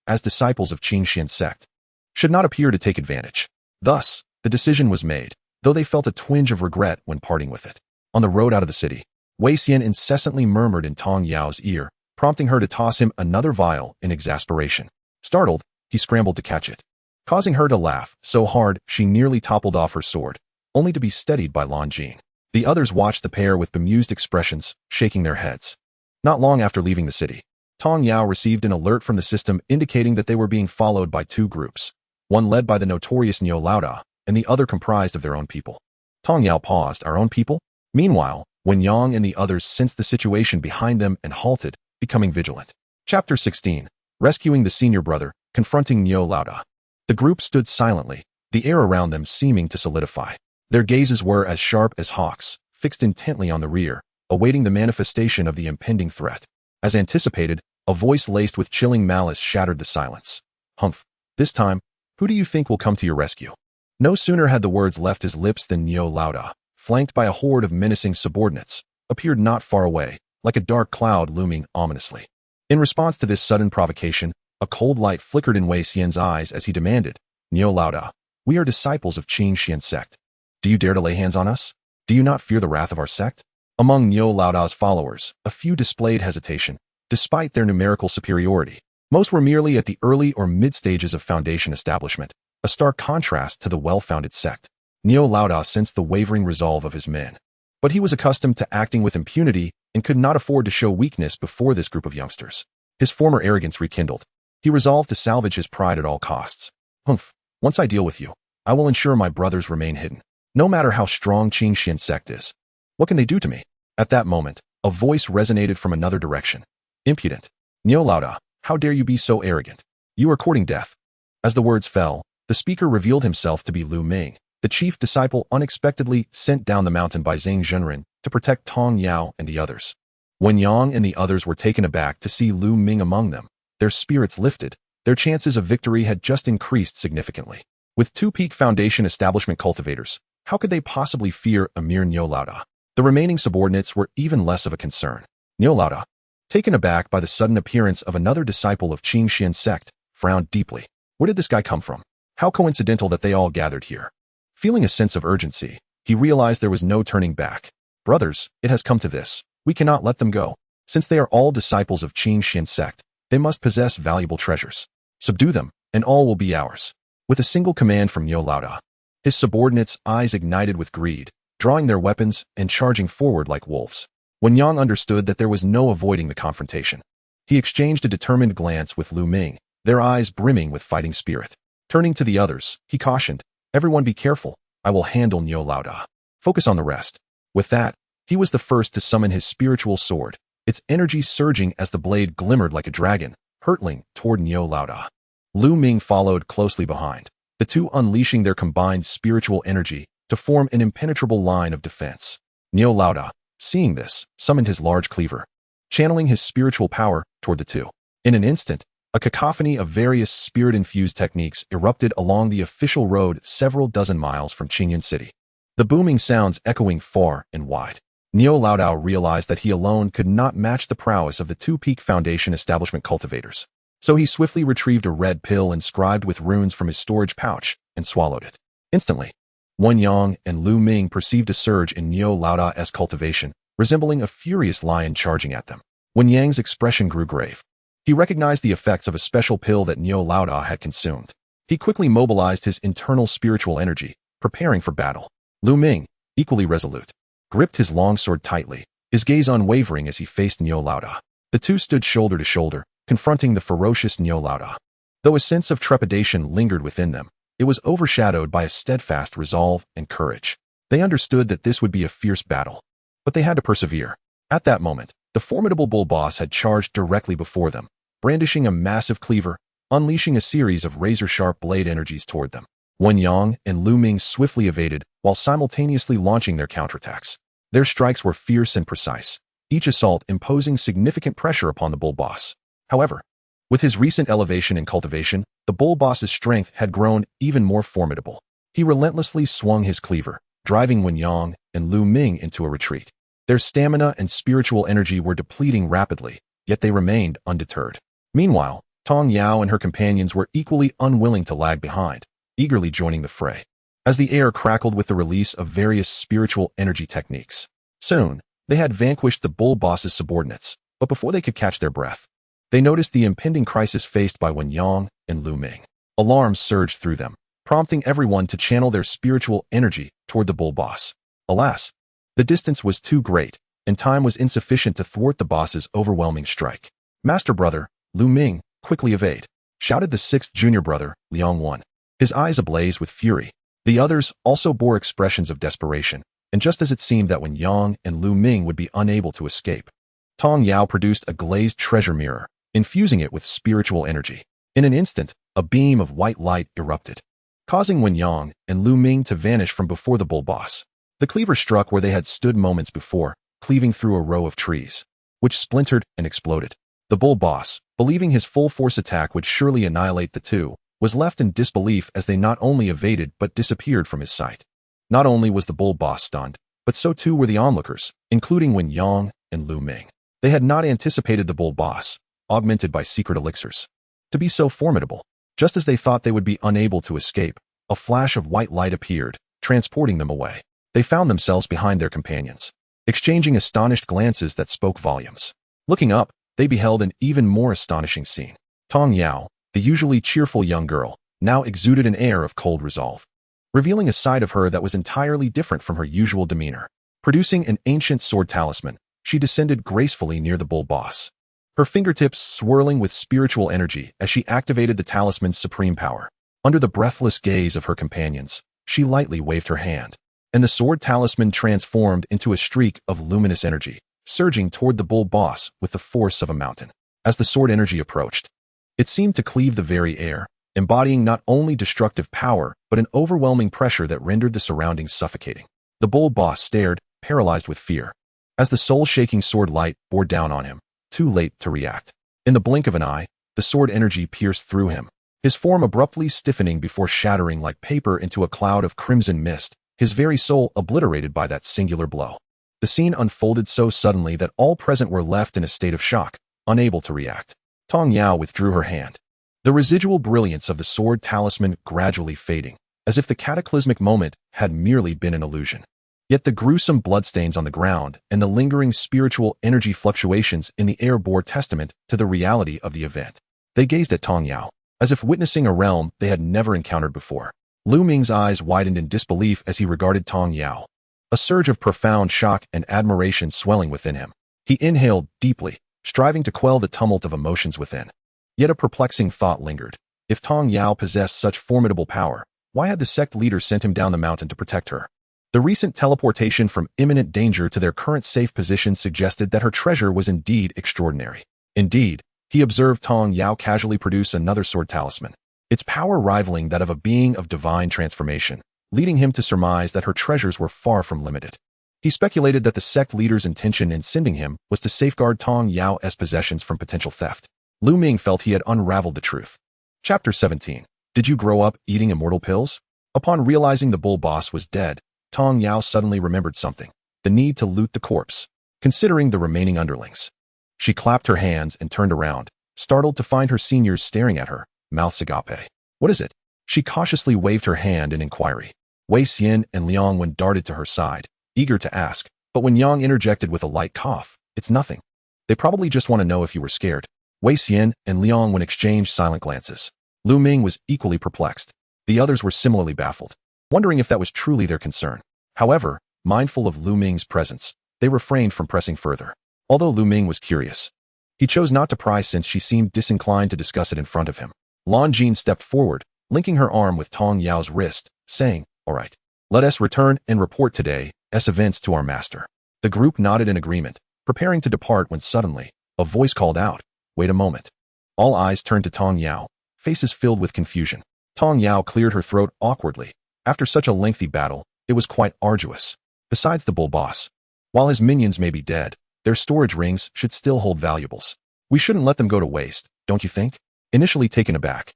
as disciples of Qingxuan Sect, should not appear to take advantage. Thus, the decision was made, though they felt a twinge of regret when parting with it. On the road out of the city, Wei Xian incessantly murmured in Tong Yao's ear, prompting her to toss him another vial in exasperation. Startled, he scrambled to catch it, causing her to laugh so hard she nearly toppled off her sword, only to be steadied by Lan Jin. The others watched the pair with bemused expressions, shaking their heads. Not long after leaving the city, Tong Yao received an alert from the system indicating that they were being followed by 2 groups, one led by the notorious Niu Lauda, and the other comprised of their own people. Tong Yao paused. Our own people? Meanwhile, Wen Yang and the others sensed the situation behind them and halted, becoming vigilant. Chapter 16. Rescuing the senior brother, confronting Niu Lauda. The group stood silently, the air around them seeming to solidify. Their gazes were as sharp as hawks, fixed intently on the rear, awaiting the manifestation of the impending threat. As anticipated, a voice laced with chilling malice shattered the silence. Humph. This time, who do you think will come to your rescue? No sooner had the words left his lips than Niu Laoda, flanked by a horde of menacing subordinates, appeared not far away, like a dark cloud looming ominously. In response to this sudden provocation, a cold light flickered in Wei Xian's eyes as he demanded, Niu Laoda, we are disciples of Qingxuan Sect. Do you dare to lay hands on us? Do you not fear the wrath of our sect? Among Niu Laoda's followers, a few displayed hesitation, despite their numerical superiority. Most were merely at the early or mid-stages of foundation establishment, a stark contrast to the well-founded sect. Niu Laoda sensed the wavering resolve of his men. But he was accustomed to acting with impunity and could not afford to show weakness before this group of youngsters. His former arrogance rekindled. He resolved to salvage his pride at all costs. Humph, once I deal with you, I will ensure my brothers remain hidden. No matter how strong Qingxuan Sect is. What can they do to me? At that moment, a voice resonated from another direction. Impudent. Niu Laoda, how dare you be so arrogant? You are courting death. As the words fell, the speaker revealed himself to be Lu Ming, the chief disciple unexpectedly sent down the mountain by Zhang Zhenren to protect Tong Yao and the others. When Yang and the others were taken aback to see Lu Ming among them, their spirits lifted. Their chances of victory had just increased significantly. With two peak foundation establishment cultivators, how could they possibly fear a mere Niu Laoda? The remaining subordinates were even less of a concern. Niu Laoda, taken aback by the sudden appearance of another disciple of Qingxuan Sect, frowned deeply. Where did this guy come from? How coincidental that they all gathered here. Feeling a sense of urgency, he realized there was no turning back. Brothers, it has come to this. We cannot let them go. Since they are all disciples of Qingxuan Sect, they must possess valuable treasures. Subdue them, and all will be ours. With a single command from Niu Laoda, his subordinates' eyes ignited with greed, drawing their weapons and charging forward like wolves. When Yang understood that there was no avoiding the confrontation, he exchanged a determined glance with Lu Ming, their eyes brimming with fighting spirit. Turning to the others, he cautioned, everyone be careful, I will handle Niu Laoda. Focus on the rest. With that, he was the first to summon his spiritual sword, its energy surging as the blade glimmered like a dragon, hurtling toward Niu Laoda. Lu Ming followed closely behind, the two unleashing their combined spiritual energy to form an impenetrable line of defense. Niu Laoda, seeing this, summoned his large cleaver, channeling his spiritual power toward the two. In an instant, a cacophony of various spirit-infused techniques erupted along the official road several dozen miles from Qingyan City, the booming sounds echoing far and wide. Niu Laoda realized that he alone could not match the prowess of the two peak foundation establishment cultivators. So he swiftly retrieved a red pill inscribed with runes from his storage pouch and swallowed it. Instantly, Wen Yang and Lu Ming perceived a surge in Niu Laoda's cultivation, resembling a furious lion charging at them. When Yang's expression grew grave, he recognized the effects of a special pill that Niu Laoda had consumed. He quickly mobilized his internal spiritual energy, preparing for battle. Lu Ming, equally resolute, gripped his longsword tightly, his gaze unwavering as he faced Niu Laoda. The two stood shoulder to shoulder, confronting the ferocious Niu Laoda. Though a sense of trepidation lingered within them, it was overshadowed by a steadfast resolve and courage. They understood that this would be a fierce battle, but they had to persevere. At that moment, the formidable bull boss had charged directly before them, brandishing a massive cleaver, unleashing a series of razor-sharp blade energies toward them. Wen Yang and Lu Ming swiftly evaded while simultaneously launching their counterattacks. Their strikes were fierce and precise, each assault imposing significant pressure upon the bull boss. However, with his recent elevation in cultivation, the bull boss's strength had grown even more formidable. He relentlessly swung his cleaver, driving Wen Yang and Lu Ming into a retreat. Their stamina and spiritual energy were depleting rapidly, yet they remained undeterred. Meanwhile, Tong Yao and her companions were equally unwilling to lag behind, eagerly joining the fray. As the air crackled with the release of various spiritual energy techniques. Soon, they had vanquished the bull boss's subordinates, but before they could catch their breath, they noticed the impending crisis faced by Wen Yang and Lu Ming. Alarms surged through them, prompting everyone to channel their spiritual energy toward the bull boss. Alas, the distance was too great, and time was insufficient to thwart the boss's overwhelming strike. Master brother, Lu Ming, quickly evade, shouted the sixth junior brother, Liang Wan, his eyes ablaze with fury. The others also bore expressions of desperation, and just as it seemed that Wen Yang and Lu Ming would be unable to escape, Tong Yao produced a glazed treasure mirror, infusing it with spiritual energy. In an instant, a beam of white light erupted, causing Wen Yang and Lu Ming to vanish from before the bull boss. The cleaver struck where they had stood moments before, cleaving through a row of trees, which splintered and exploded. The bull boss, believing his full-force attack would surely annihilate the two, was left in disbelief as they not only evaded but disappeared from his sight. Not only was the bull boss stunned, but so too were the onlookers, including Wen Yang and Lu Ming. They had not anticipated the bull boss, augmented by secret elixirs, to be so formidable. Just as they thought they would be unable to escape, a flash of white light appeared, transporting them away. They found themselves behind their companions, exchanging astonished glances that spoke volumes. Looking up, they beheld an even more astonishing scene. Tong Yao, the usually cheerful young girl, now exuded an air of cold resolve, revealing a side of her that was entirely different from her usual demeanor. Producing an ancient sword talisman, she descended gracefully near the bull boss, her fingertips swirling with spiritual energy as she activated the talisman's supreme power. Under the breathless gaze of her companions, she lightly waved her hand, and the sword talisman transformed into a streak of luminous energy, surging toward the bull boss with the force of a mountain. As the sword energy approached, it seemed to cleave the very air, embodying not only destructive power but an overwhelming pressure that rendered the surroundings suffocating. The bull boss stared, paralyzed with fear, as the soul-shaking sword light bore down on him, too late to react. In the blink of an eye, the sword energy pierced through him, his form abruptly stiffening before shattering like paper into a cloud of crimson mist, his very soul obliterated by that singular blow. The scene unfolded so suddenly that all present were left in a state of shock, unable to react. Tong Yao withdrew her hand, the residual brilliance of the sword talisman gradually fading, as if the cataclysmic moment had merely been an illusion. Yet the gruesome bloodstains on the ground and the lingering spiritual energy fluctuations in the air bore testament to the reality of the event. They gazed at Tong Yao, as if witnessing a realm they had never encountered before. Lu Ming's eyes widened in disbelief as he regarded Tong Yao, a surge of profound shock and admiration swelling within him. He inhaled deeply, striving to quell the tumult of emotions within. Yet a perplexing thought lingered. If Tong Yao possessed such formidable power, why had the sect leader sent him down the mountain to protect her? The recent teleportation from imminent danger to their current safe position suggested that her treasure was indeed extraordinary. Indeed, he observed Tong Yao casually produce another sword talisman, its power rivaling that of a being of divine transformation, leading him to surmise that her treasures were far from limited. He speculated that the sect leader's intention in sending him was to safeguard Tong Yao's possessions from potential theft. Lu Ming felt he had unraveled the truth. Chapter 17. Did you grow up eating immortal pills? Upon realizing the bull boss was dead, Tong Yao suddenly remembered something: the need to loot the corpse, considering the remaining underlings. She clapped her hands and turned around, startled to find her seniors staring at her, mouths agape. What is it? She cautiously waved her hand in inquiry. Wei Xian and Liang Wen darted to her side, eager to ask, but when Yang interjected with a light cough, "It's nothing. They probably just want to know if you were scared." Wei Xian and Liang Wen exchanged silent glances. Lu Ming was equally perplexed. The others were similarly baffled, wondering if that was truly their concern. However, mindful of Lu Ming's presence, they refrained from pressing further. Although Lu Ming was curious, he chose not to pry since she seemed disinclined to discuss it in front of him. Lan Jin stepped forward, linking her arm with Tong Yao's wrist, saying, "All right, let us return and report today's events to our master." The group nodded in agreement, preparing to depart when suddenly, a voice called out, "Wait a moment." All eyes turned to Tong Yao, faces filled with confusion. Tong Yao cleared her throat awkwardly. After such a lengthy battle, it was quite arduous. Besides the bull boss, while his minions may be dead, their storage rings should still hold valuables. We shouldn't let them go to waste, don't you think? Initially taken aback,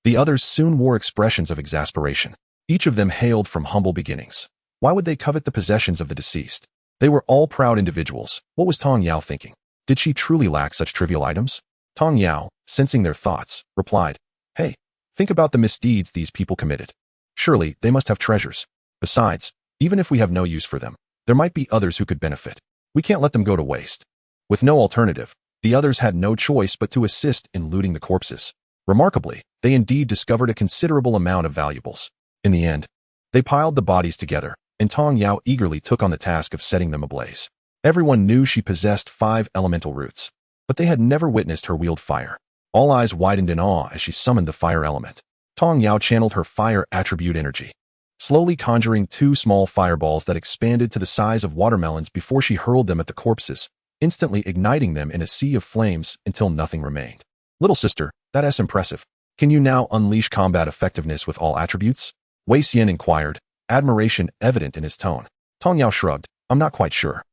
the others soon wore expressions of exasperation. Each of them hailed from humble beginnings. Why would they covet the possessions of the deceased? They were all proud individuals. What was Tong Yao thinking? Did she truly lack such trivial items? Tong Yao, sensing their thoughts, replied, "Hey, think about the misdeeds these people committed. Surely they must have treasures. Besides, even if we have no use for them, there might be others who could benefit. We can't let them go to waste." With no alternative, the others had no choice but to assist in looting the corpses. Remarkably, they indeed discovered a considerable amount of valuables. In the end, they piled the bodies together, and Tong Yao eagerly took on the task of setting them ablaze. Everyone knew she possessed 5 elemental roots, but they had never witnessed her wield fire. All eyes widened in awe as she summoned the fire element. Tong Yao channeled her fire attribute energy, slowly conjuring 2 small fireballs that expanded to the size of watermelons before she hurled them at the corpses, instantly igniting them in a sea of flames until nothing remained. "Little sister, that's impressive. Can you now unleash combat effectiveness with all attributes?" Wei Xian inquired, admiration evident in his tone. Tong Yao shrugged, "I'm not quite sure.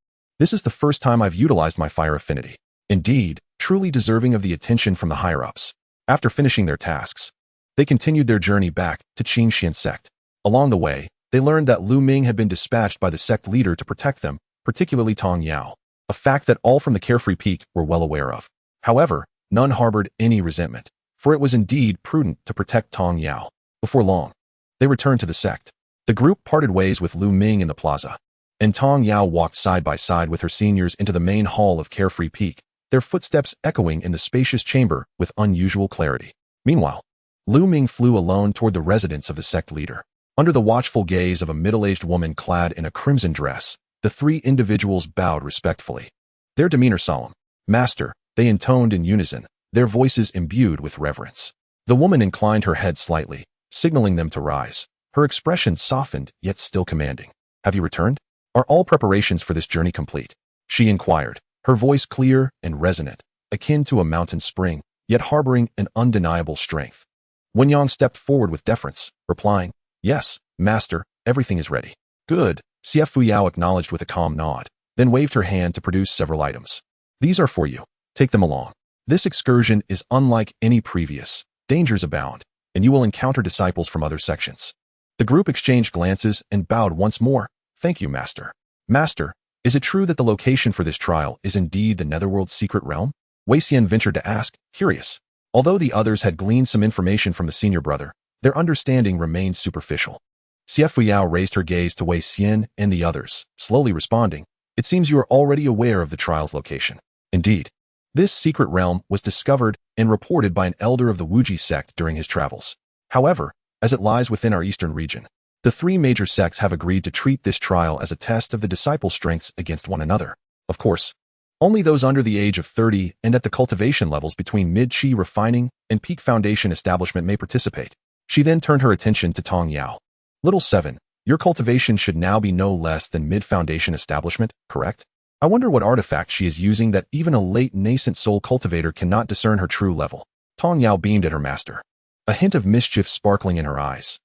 This is the first time I've utilized my fire affinity. Indeed, truly deserving of the attention from the higher-ups. After finishing their tasks, they continued their journey back to Qingxuan Sect. Along the way, they learned that Lu Ming had been dispatched by the sect leader to protect them, particularly Tong Yao, a fact that all from the Carefree Peak were well aware of. However, none harbored any resentment, for it was indeed prudent to protect Tong Yao. Before long, they returned to the sect. The group parted ways with Lu Ming in the plaza, and Tong Yao walked side by side with her seniors into the main hall of Carefree Peak, their footsteps echoing in the spacious chamber with unusual clarity. Meanwhile, Lu Ming flew alone toward the residence of the sect leader. Under the watchful gaze of a middle-aged woman clad in a crimson dress, the three individuals bowed respectfully. Their demeanor solemn. "Master," they intoned in unison, their voices imbued with reverence. The woman inclined her head slightly, signaling them to rise. Her expression softened, yet still commanding. "Have you returned? Are all preparations for this journey complete?" She inquired, her voice clear and resonant, akin to a mountain spring, yet harboring an undeniable strength. Wen Yang stepped forward with deference, replying, "Yes, master, everything is ready." "Good," Xie Fuyao acknowledged with a calm nod, then waved her hand to produce several items. "These are for you. Take them along. This excursion is unlike any previous. Dangers abound, and you will encounter disciples from other sections." The group exchanged glances and bowed once more. "Thank you, master." "Master, is it true that the location for this trial is indeed the Netherworld's secret realm?" Wei Xian ventured to ask, curious. Although the others had gleaned some information from the senior brother, their understanding remained superficial. Xie Fuyao raised her gaze to Wei Xian and the others, slowly responding, "It seems you are already aware of the trial's location." Indeed, this secret realm was discovered and reported by an elder of the Wuji sect during his travels. However, as it lies within our eastern region, the three major sects have agreed to treat this trial as a test of the disciples' strengths against one another. Of course, only those under the age of 30 and at the cultivation levels between mid-Qi refining and peak foundation establishment may participate. She then turned her attention to Tong Yao. "Little 7, your cultivation should now be no less than mid-foundation establishment, correct? I wonder what artifact she is using that even a late nascent soul cultivator cannot discern her true level." Tong Yao beamed at her master, a hint of mischief sparkling in her eyes.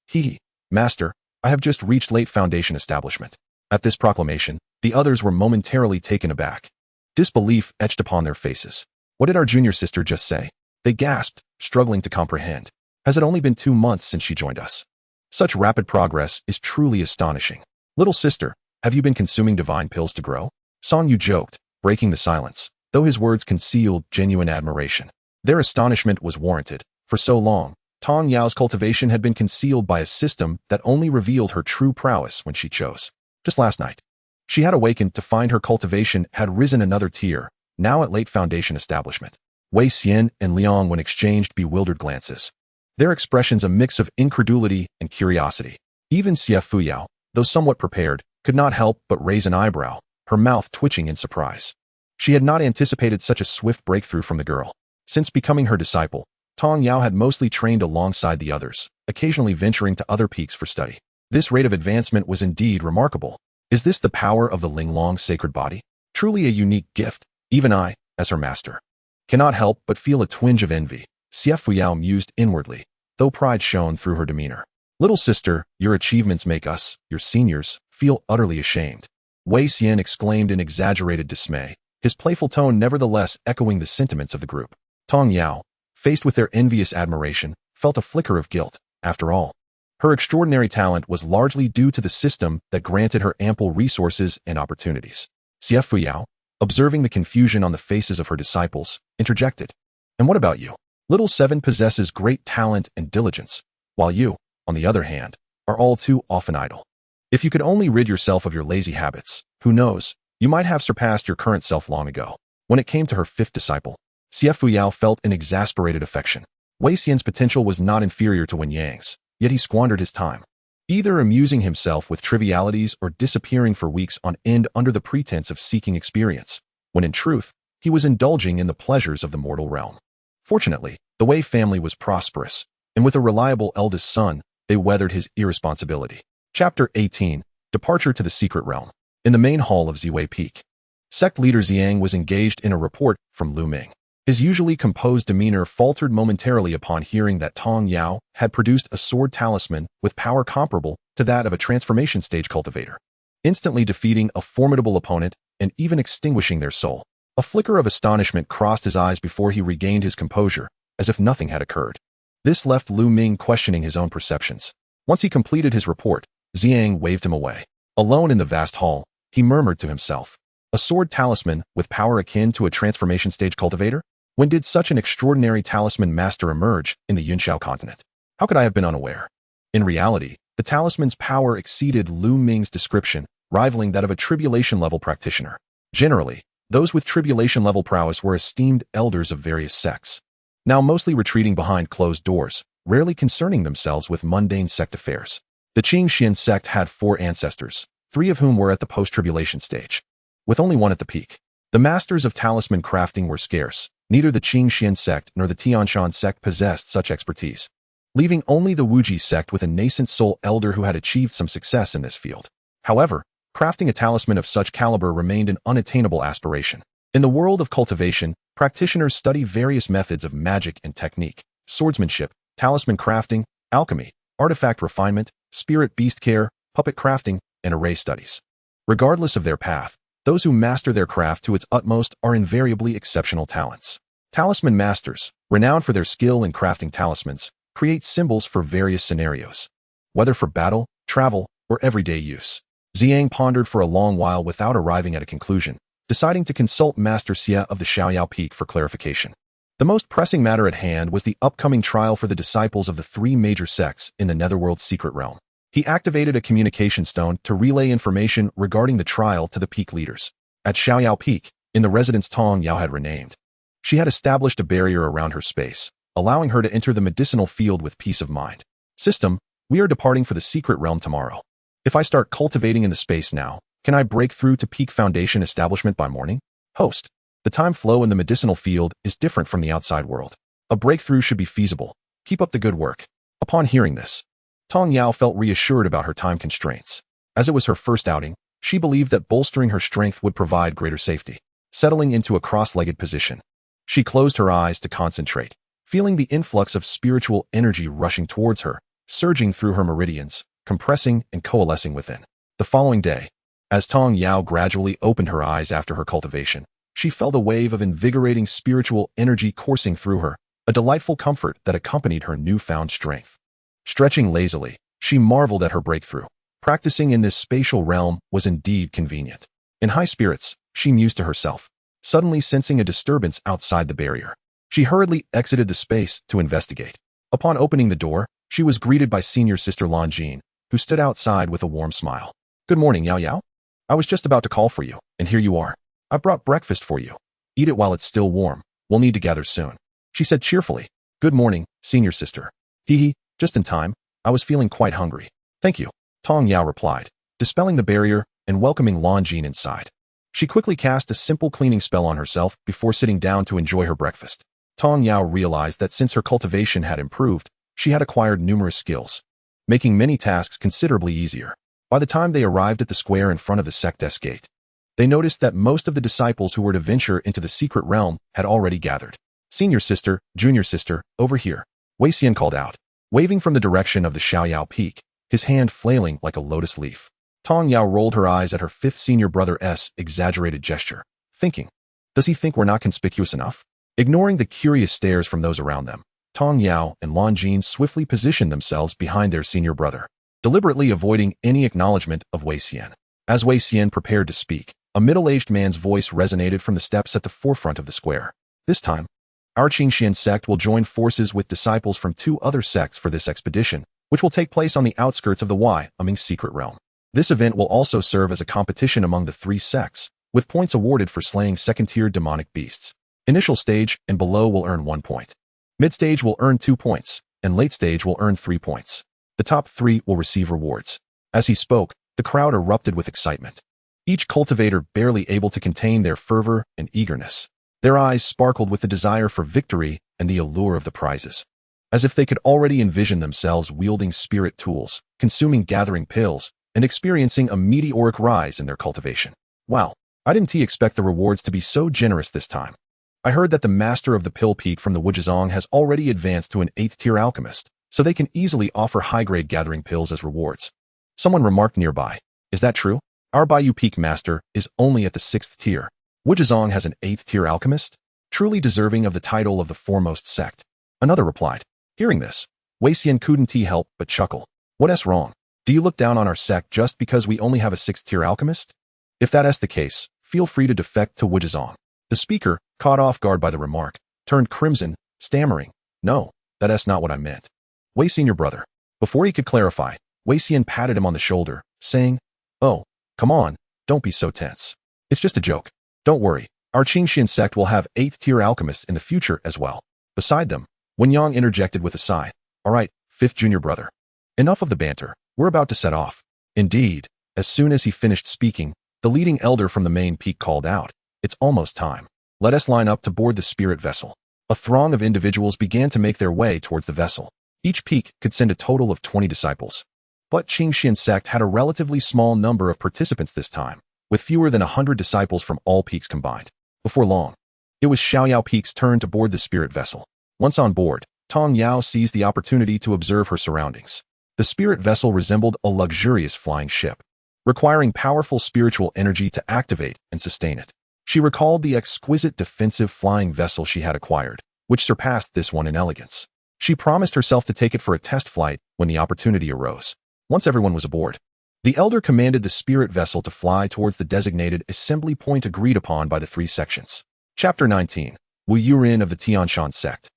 "Master, I have just reached late foundation establishment." At this proclamation, the others were momentarily taken aback. Disbelief etched upon their faces. What did our junior sister just say? They gasped, struggling to comprehend. Has it only been 2 months since she joined us? Such rapid progress is truly astonishing. "Little sister, have you been consuming divine pills to grow?" Song Yu joked, breaking the silence, though his words concealed genuine admiration. Their astonishment was warranted. For so long, Tong Yao's cultivation had been concealed by a system that only revealed her true prowess when she chose. Just last night, she had awakened to find her cultivation had risen another tier, now at late foundation establishment. Wei Xian and Liang Wen exchanged bewildered glances, their expressions a mix of incredulity and curiosity. Even Xie Fuyao, though somewhat prepared, could not help but raise an eyebrow, her mouth twitching in surprise. She had not anticipated such a swift breakthrough from the girl. Since becoming her disciple, Tong Yao had mostly trained alongside the others, occasionally venturing to other peaks for study. This rate of advancement was indeed remarkable. Is this the power of the Linglong sacred body? Truly a unique gift. Even I, as her master, cannot help but feel a twinge of envy. Xie Fuyao mused inwardly, though pride shone through her demeanor. "Little sister, your achievements make us, your seniors, feel utterly ashamed." Wei Xian exclaimed in exaggerated dismay, his playful tone nevertheless echoing the sentiments of the group. Tong Yao, faced with their envious admiration, felt a flicker of guilt. After all, her extraordinary talent was largely due to the system that granted her ample resources and opportunities. Xie Fuyao, observing the confusion on the faces of her disciples, interjected, "And what about you? Little 7 possesses great talent and diligence, while you, on the other hand, are all too often idle. If you could only rid yourself of your lazy habits, who knows, you might have surpassed your current self long ago." When it came to her 5th disciple, Xie Fuyao felt an exasperated affection. Wei Xian's potential was not inferior to Wen Yang's, yet he squandered his time, either amusing himself with trivialities or disappearing for weeks on end under the pretense of seeking experience, when in truth, he was indulging in the pleasures of the mortal realm. Fortunately, the Wei family was prosperous, and with a reliable eldest son, they weathered his irresponsibility. Chapter 18, Departure to the Secret Realm. In the main hall of Ziwei Peak, sect leader Xiang was engaged in a report from Lu Ming. His usually composed demeanor faltered momentarily upon hearing that Tong Yao had produced a sword talisman with power comparable to that of a transformation stage cultivator, instantly defeating a formidable opponent and even extinguishing their soul. A flicker of astonishment crossed his eyes before he regained his composure, as if nothing had occurred. This left Lu Ming questioning his own perceptions. Once he completed his report, Xiang waved him away. Alone in the vast hall, he murmured to himself, "A sword talisman with power akin to a transformation stage cultivator? When did such an extraordinary talisman master emerge in the Yunxiao Continent? How could I have been unaware?" In reality, the talisman's power exceeded Lu Ming's description, rivaling that of a tribulation-level practitioner. Generally, those with tribulation-level prowess were esteemed elders of various sects, now mostly retreating behind closed doors, rarely concerning themselves with mundane sect affairs. The Qingxuan Sect had 4 ancestors, 3 of whom were at the post-tribulation stage, with only one at the peak. The masters of talisman crafting were scarce. Neither the Qingxuan Sect nor the Qingxuan Sect possessed such expertise, leaving only the Wuji Sect with a nascent soul elder who had achieved some success in this field. However, crafting a talisman of such caliber remained an unattainable aspiration. In the world of cultivation, practitioners study various methods of magic and technique: swordsmanship, talisman crafting, alchemy, artifact refinement, spirit beast care, puppet crafting, and array studies. Regardless of their path, those who master their craft to its utmost are invariably exceptional talents. Talisman masters, renowned for their skill in crafting talismans, create symbols for various scenarios, whether for battle, travel, or everyday use. Xiang pondered for a long while without arriving at a conclusion, deciding to consult Master Xia of the Xiaoyao Peak for clarification. The most pressing matter at hand was the upcoming trial for the disciples of the 3 major sects in the Netherworld's secret realm. He activated a communication stone to relay information regarding the trial to the peak leaders. At Xiaoyao Peak, in the residence Tong Yao had renamed, she had established a barrier around her space, allowing her to enter the medicinal field with peace of mind. "System, we are departing for the secret realm tomorrow. If I start cultivating in the space now, can I break through to peak foundation establishment by morning?" Host, the time flow in the medicinal field is different from the outside world. A breakthrough should be feasible. Keep up the good work. Upon hearing this, Tong Yao felt reassured about her time constraints. As it was her first outing, she believed that bolstering her strength would provide greater safety. Settling into a cross-legged position, she closed her eyes to concentrate, feeling the influx of spiritual energy rushing towards her, surging through her meridians, compressing and coalescing within. The following day, as Tong Yao gradually opened her eyes after her cultivation, she felt a wave of invigorating spiritual energy coursing through her, a delightful comfort that accompanied her newfound strength. Stretching lazily, she marveled at her breakthrough. Practicing in this spatial realm was indeed convenient. In high spirits, she mused to herself, suddenly sensing a disturbance outside the barrier. She hurriedly exited the space to investigate. Upon opening the door, she was greeted by senior sister Lanjin, who stood outside with a warm smile. "Good morning, Yao Yao. I was just about to call for you, and here you are. I brought breakfast for you. Eat it while it's still warm. We'll need to gather soon," she said cheerfully. "Good morning, senior sister." "Hee, just in time. I was feeling quite hungry." "Thank you," Tong Yao replied, dispelling the barrier and welcoming Lanjin inside. She quickly cast a simple cleaning spell on herself before sitting down to enjoy her breakfast. Tong Yao realized that since her cultivation had improved, she had acquired numerous skills, making many tasks considerably easier. By the time they arrived at the square in front of the sect's gate, they noticed that most of the disciples who were to venture into the secret realm had already gathered. "Senior sister, junior sister, over here," Wei Xian called out, waving from the direction of the Xiaoyao Peak, his hand flailing like a lotus leaf. Tong Yao rolled her eyes at her 5th senior brother's exaggerated gesture, thinking, "Does he think we're not conspicuous enough?" Ignoring the curious stares from those around them, Tong Yao and Lanjin swiftly positioned themselves behind their senior brother, deliberately avoiding any acknowledgement of Wei Xian. As Wei Xian prepared to speak, a middle-aged man's voice resonated from the steps at the forefront of the square. "This time, our Qingxian Sect will join forces with disciples from 2 other sects for this expedition, which will take place on the outskirts of the Wyoming secret realm. This event will also serve as a competition among the 3 sects, with points awarded for slaying second-tier demonic beasts. Initial stage and below will earn 1 point. Mid-stage will earn 2 points, and late stage will earn 3 points. The top 3 will receive rewards." As he spoke, the crowd erupted with excitement, each cultivator barely able to contain their fervor and eagerness. Their eyes sparkled with the desire for victory and the allure of the prizes, as if they could already envision themselves wielding spirit tools, consuming gathering pills, and experiencing a meteoric rise in their cultivation. "Wow, I didn't expect the rewards to be so generous this time. I heard that the master of the Pill Peak from the Wujizong has already advanced to an 8th-tier alchemist, so they can easily offer high-grade gathering pills as rewards." Someone remarked nearby. "Is that true?" Our Baiyu Peak Master is only at the 6th tier. Wuzhizong has an 8th tier alchemist, truly deserving of the title of the foremost sect. Another replied. Hearing this, Wei Xian couldn't help but chuckle. What's wrong? Do you look down on our sect just because we only have a 6th tier alchemist? If that's the case, feel free to defect to Wuzhizong. The speaker, caught off guard by the remark, turned crimson, stammering. No, that's not what I meant. Wei Xian, your brother. Before he could clarify, Wei Xian patted him on the shoulder, saying, Oh, come on, don't be so tense. It's just a joke. Don't worry, our Qingxuan Sect will have 8th tier alchemists in the future as well. Beside them, Wen Yang interjected with a sigh. All right, 5th junior brother. Enough of the banter, we're about to set off. Indeed, as soon as he finished speaking, the leading elder from the main peak called out. It's almost time. Let us line up to board the spirit vessel. A throng of individuals began to make their way towards the vessel. Each peak could send a total of 20 disciples. But Qingxuan Sect had a relatively small number of participants this time, with fewer than 100 disciples from all peaks combined. Before long, it was Xiaoyao Peak's turn to board the spirit vessel. Once on board, Tong Yao seized the opportunity to observe her surroundings. The spirit vessel resembled a luxurious flying ship, requiring powerful spiritual energy to activate and sustain it. She recalled the exquisite defensive flying vessel she had acquired, which surpassed this one in elegance. She promised herself to take it for a test flight when the opportunity arose. Once everyone was aboard, the elder commanded the spirit vessel to fly towards the designated assembly point agreed upon by the 3 sections. Chapter 19. Wu Yurin of the Qingxuan Sect.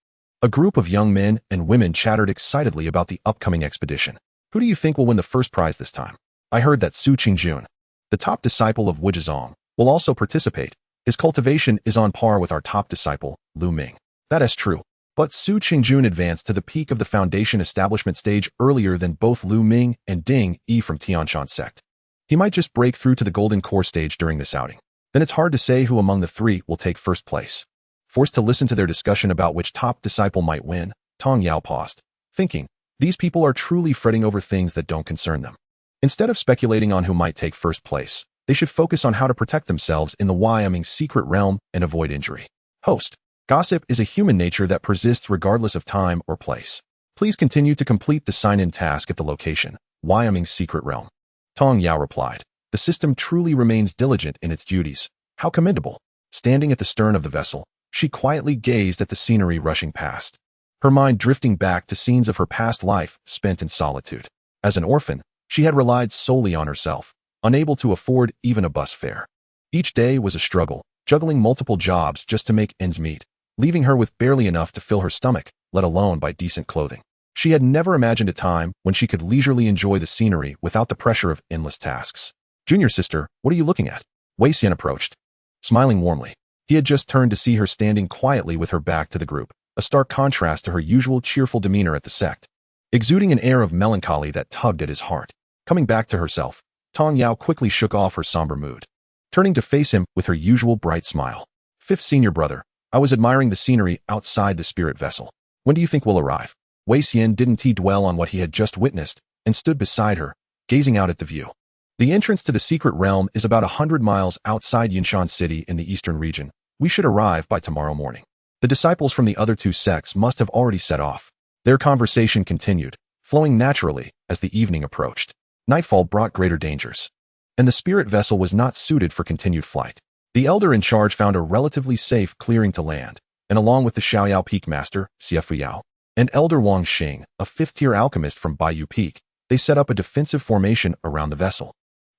A group of young men and women chattered excitedly about the upcoming expedition. Who do you think will win the first prize this time? I heard that Su Qingjun, the top disciple of Wuzhizong, will also participate. His cultivation is on par with our top disciple, Lu Ming. That is true. But Su Qingjun advanced to the peak of the foundation establishment stage earlier than both Lu Ming and Ding Yi from Qingxuan Sect. He might just break through to the golden core stage during this outing. Then it's hard to say who among the 3 will take first place. Forced to listen to their discussion about which top disciple might win, Tong Yao paused, thinking, these people are truly fretting over things that don't concern them. Instead of speculating on who might take first place, they should focus on how to protect themselves in the Wyoming secret realm and avoid injury. Host. Gossip is a human nature that persists regardless of time or place. Please continue to complete the sign-in task at the location, Wyoming secret realm. Tong Yao replied. The system truly remains diligent in its duties. How commendable. Standing at the stern of the vessel, she quietly gazed at the scenery rushing past, her mind drifting back to scenes of her past life spent in solitude. As an orphan, she had relied solely on herself, unable to afford even a bus fare. Each day was a struggle, juggling multiple jobs just to make ends meet, leaving her with barely enough to fill her stomach, let alone buy decent clothing. She had never imagined a time when she could leisurely enjoy the scenery without the pressure of endless tasks. Junior sister, what are you looking at? Wei Xian approached, smiling warmly. He had just turned to see her standing quietly with her back to the group, a stark contrast to her usual cheerful demeanor at the sect, exuding an air of melancholy that tugged at his heart. Coming back to herself, Tong Yao quickly shook off her somber mood, turning to face him with her usual bright smile. 5th senior brother, I was admiring the scenery outside the spirit vessel. When do you think we'll arrive? Wei Xian didn't dwell on what he had just witnessed and stood beside her, gazing out at the view. The entrance to the secret realm is about 100 miles outside Yunxiao City in the eastern region. We should arrive by tomorrow morning. The disciples from the other 2 sects must have already set off. Their conversation continued, flowing naturally as the evening approached. Nightfall brought greater dangers, and the spirit vessel was not suited for continued flight. The elder in charge found a relatively safe clearing to land, and along with the Xiaoyao Peak Master, Xiefuyao, and Elder Wang Xing, a 5th-tier alchemist from Baiyu Peak, they set up a defensive formation around the vessel.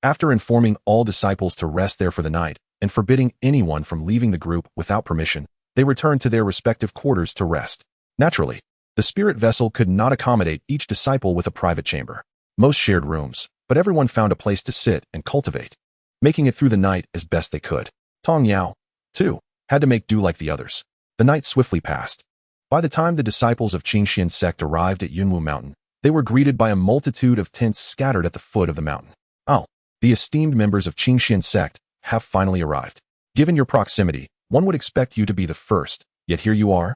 After informing all disciples to rest there for the night, and forbidding anyone from leaving the group without permission, they returned to their respective quarters to rest. Naturally, the spirit vessel could not accommodate each disciple with a private chamber. Most shared rooms, but everyone found a place to sit and cultivate, making it through the night as best they could. Tong Yao, too, had to make do like the others. The night swiftly passed. By the time the disciples of Qingxuan Sect arrived at Yunwu Mountain, they were greeted by a multitude of tents scattered at the foot of the mountain. Oh, the esteemed members of Qingxuan Sect have finally arrived. Given your proximity, one would expect you to be the first, yet here you are,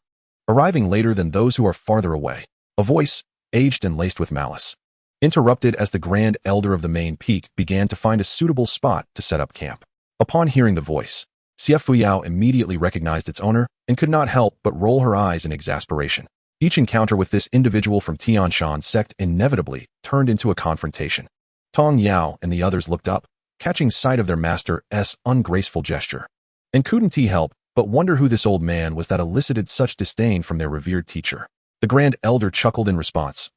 arriving later than those who are farther away. A voice, aged and laced with malice, interrupted as the grand elder of the main peak began to find a suitable spot to set up camp. Upon hearing the voice, Xiefuyao immediately recognized its owner and could not help but roll her eyes in exasperation. Each encounter with this individual from Qingxuan Sect inevitably turned into a confrontation. Tong Yao and the others looked up, catching sight of their master's ungraceful gesture. And couldn't he help but wonder who this old man was that elicited such disdain from their revered teacher. The Grand Elder chuckled in response.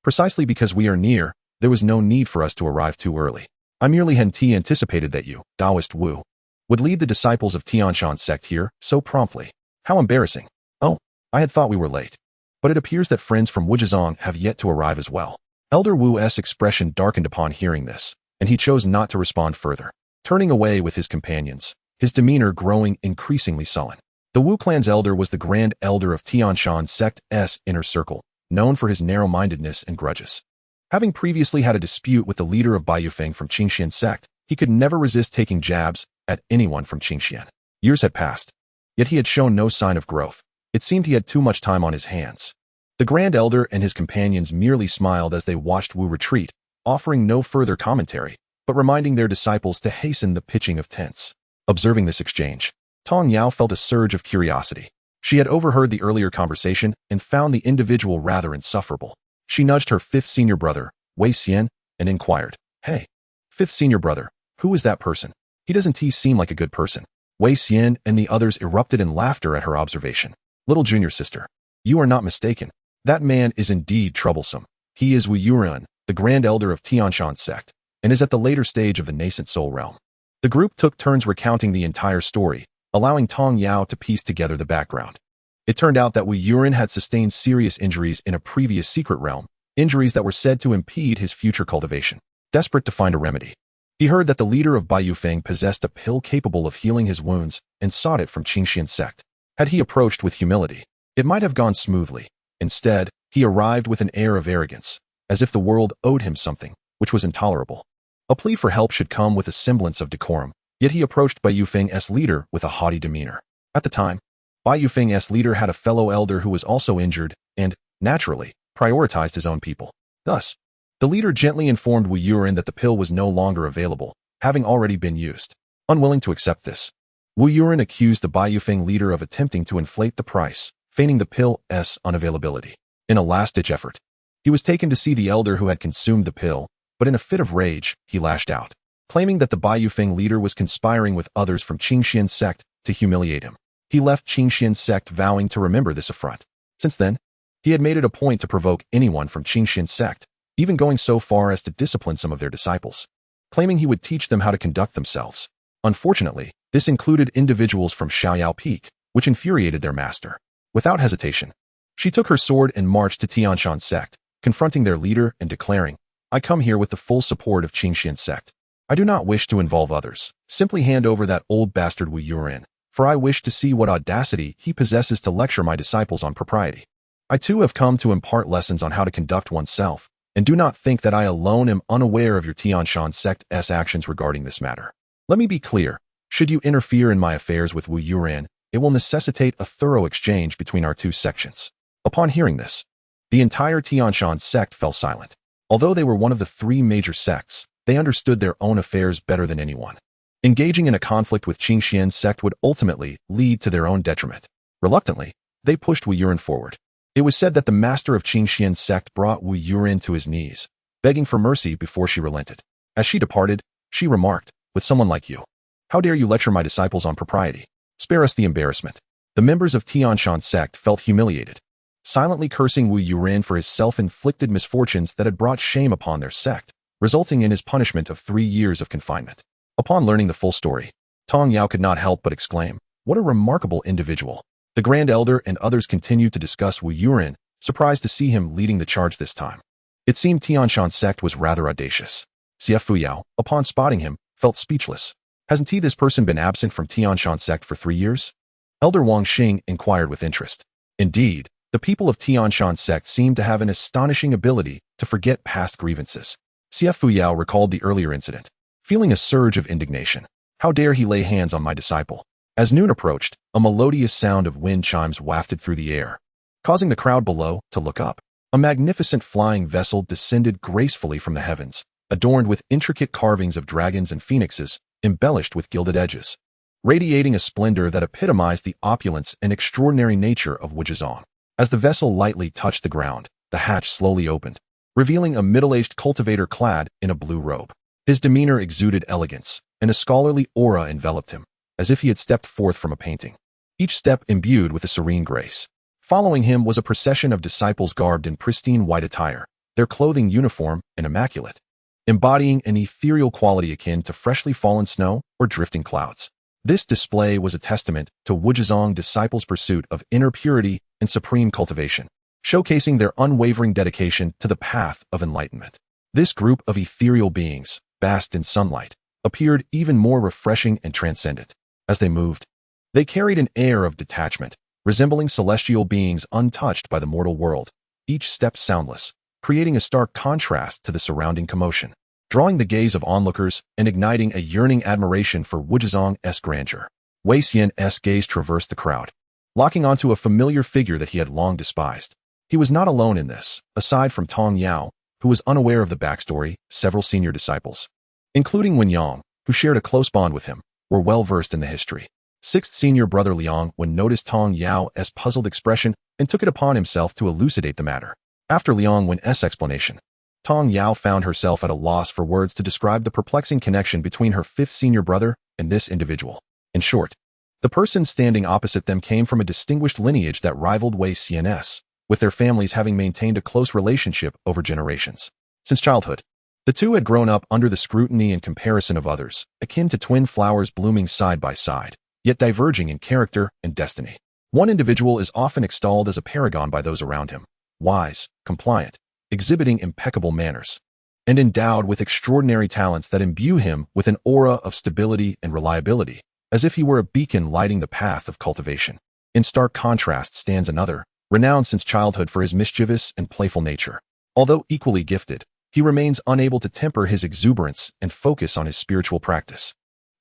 Precisely because we are near, there was no need for us to arrive too early. I merely hadn't anticipated that you, Taoist Wu, would lead the disciples of Qingxuan Sect here so promptly. How embarrassing. Oh, I had thought we were late. But it appears that friends from Wuzhizong have yet to arrive as well. Elder Wu's expression darkened upon hearing this, and he chose not to respond further. Turning away with his companions, his demeanor growing increasingly sullen. The Wu clan's elder was the Grand Elder of Qingxuan Sect's inner circle, known for his narrow-mindedness and grudges. Having previously had a dispute with the leader of Baiyufeng from Qingxian Sect, he could never resist taking jabs at anyone from Qingxian. Years had passed, yet he had shown no sign of growth. It seemed he had too much time on his hands. The Grand Elder and his companions merely smiled as they watched Wu retreat, offering no further commentary, but reminding their disciples to hasten the pitching of tents. Observing this exchange, Tong Yao felt a surge of curiosity. She had overheard the earlier conversation and found the individual rather insufferable. She nudged her fifth senior brother, Wei Xian, and inquired, "Hey, fifth senior brother, who is that person? He doesn't seem like a good person." Wei Xian and the others erupted in laughter at her observation. "Little junior sister, you are not mistaken. That man is indeed troublesome. He is Wu Yuren, the Grand Elder of Qingxuan Sect, and is at the later stage of the nascent soul realm." The group took turns recounting the entire story, allowing Tong Yao to piece together the background. It turned out that Wu Yuren had sustained serious injuries in a previous secret realm, injuries that were said to impede his future cultivation. Desperate to find a remedy, he heard that the leader of Baiyufeng possessed a pill capable of healing his wounds and sought it from Qingxian Sect. Had he approached with humility, it might have gone smoothly. Instead, he arrived with an air of arrogance, as if the world owed him something, which was intolerable. A plea for help should come with a semblance of decorum, yet he approached Baiyufeng's leader with a haughty demeanor. At the time, Baiyufeng's leader had a fellow elder who was also injured and, naturally, prioritized his own people. Thus, the leader gently informed Wu Yuren that the pill was no longer available, having already been used. Unwilling to accept this, Wu Yuren accused the Baiyufeng leader of attempting to inflate the price, feigning the pill's unavailability. In a last-ditch effort, he was taken to see the elder who had consumed the pill, but in a fit of rage, he lashed out, claiming that the Baiyufeng leader was conspiring with others from Qingxian Sect to humiliate him. He left Qingxian Sect vowing to remember this affront. Since then, he had made it a point to provoke anyone from Qingxian Sect, even going so far as to discipline some of their disciples, claiming he would teach them how to conduct themselves. Unfortunately, this included individuals from Xiaoyao Peak, which infuriated their master. Without hesitation, she took her sword and marched to Qingxuan Sect, confronting their leader and declaring, "I come here with the full support of Qingxian Sect. I do not wish to involve others. Simply hand over that old bastard Wu Yuren, for I wish to see what audacity he possesses to lecture my disciples on propriety. I too have come to impart lessons on how to conduct oneself, and do not think that I alone am unaware of your Qingxuan Sect's actions regarding this matter. Let me be clear, should you interfere in my affairs with Wu Yuren, it will necessitate a thorough exchange between our two sections." Upon hearing this, the entire Qingxuan Sect fell silent. Although they were one of the three major sects, they understood their own affairs better than anyone. Engaging in a conflict with Qingxian Sect would ultimately lead to their own detriment. Reluctantly, they pushed Wu Yuren forward. It was said that the master of Qingxian Sect brought Wu Yuren to his knees, begging for mercy before she relented. As she departed, she remarked, "With someone like you, how dare you lecture my disciples on propriety? Spare us the embarrassment." The members of Qingxuan Sect felt humiliated, silently cursing Wu Yuren for his self-inflicted misfortunes that had brought shame upon their sect, resulting in his punishment of 3 years of confinement. Upon learning the full story, Tong Yao could not help but exclaim, "What a remarkable individual." The Grand Elder and others continued to discuss Wu Yuren, surprised to see him leading the charge this time. It seemed Qingxuan Sect was rather audacious. Xie Yao, upon spotting him, felt speechless. "Hasn't this person been absent from Qingxuan Sect for 3 years?" Elder Wang Xing inquired with interest. Indeed, the people of Qingxuan Sect seemed to have an astonishing ability to forget past grievances. Xie Yao recalled the earlier incident, feeling a surge of indignation. How dare he lay hands on my disciple? As noon approached, a melodious sound of wind chimes wafted through the air, causing the crowd below to look up. A magnificent flying vessel descended gracefully from the heavens, adorned with intricate carvings of dragons and phoenixes, embellished with gilded edges, radiating a splendor that epitomized the opulence and extraordinary nature of Wuzhizong. As the vessel lightly touched the ground, the hatch slowly opened, revealing a middle-aged cultivator clad in a blue robe. His demeanor exuded elegance, and a scholarly aura enveloped him, as if he had stepped forth from a painting, each step imbued with a serene grace. Following him was a procession of disciples garbed in pristine white attire, their clothing uniform and immaculate, embodying an ethereal quality akin to freshly fallen snow or drifting clouds. This display was a testament to Wuzhizong disciples' pursuit of inner purity and supreme cultivation, showcasing their unwavering dedication to the path of enlightenment. This group of ethereal beings, basked in sunlight, appeared even more refreshing and transcendent. As they moved, they carried an air of detachment, resembling celestial beings untouched by the mortal world, each step soundless, creating a stark contrast to the surrounding commotion, drawing the gaze of onlookers and igniting a yearning admiration for Wuzhizong's grandeur. Wei Xian's gaze traversed the crowd, locking onto a familiar figure that he had long despised. He was not alone in this. Aside from Tong Yao, who was unaware of the backstory, several senior disciples, including Wen Yang, who shared a close bond with him, were well versed in the history. Sixth senior brother Liang noticed Tong Yao's puzzled expression and took it upon himself to elucidate the matter. After Liang Wen's explanation, Tong Yao found herself at a loss for words to describe the perplexing connection between her fifth senior brother and this individual. In short, the person standing opposite them came from a distinguished lineage that rivaled Wei Xian's, with their families having maintained a close relationship over generations. Since childhood, the two had grown up under the scrutiny and comparison of others, akin to twin flowers blooming side by side, yet diverging in character and destiny. One individual is often extolled as a paragon by those around him, wise, compliant, exhibiting impeccable manners, and endowed with extraordinary talents that imbue him with an aura of stability and reliability, as if he were a beacon lighting the path of cultivation. In stark contrast stands another, renowned since childhood for his mischievous and playful nature. Although equally gifted, he remains unable to temper his exuberance and focus on his spiritual practice.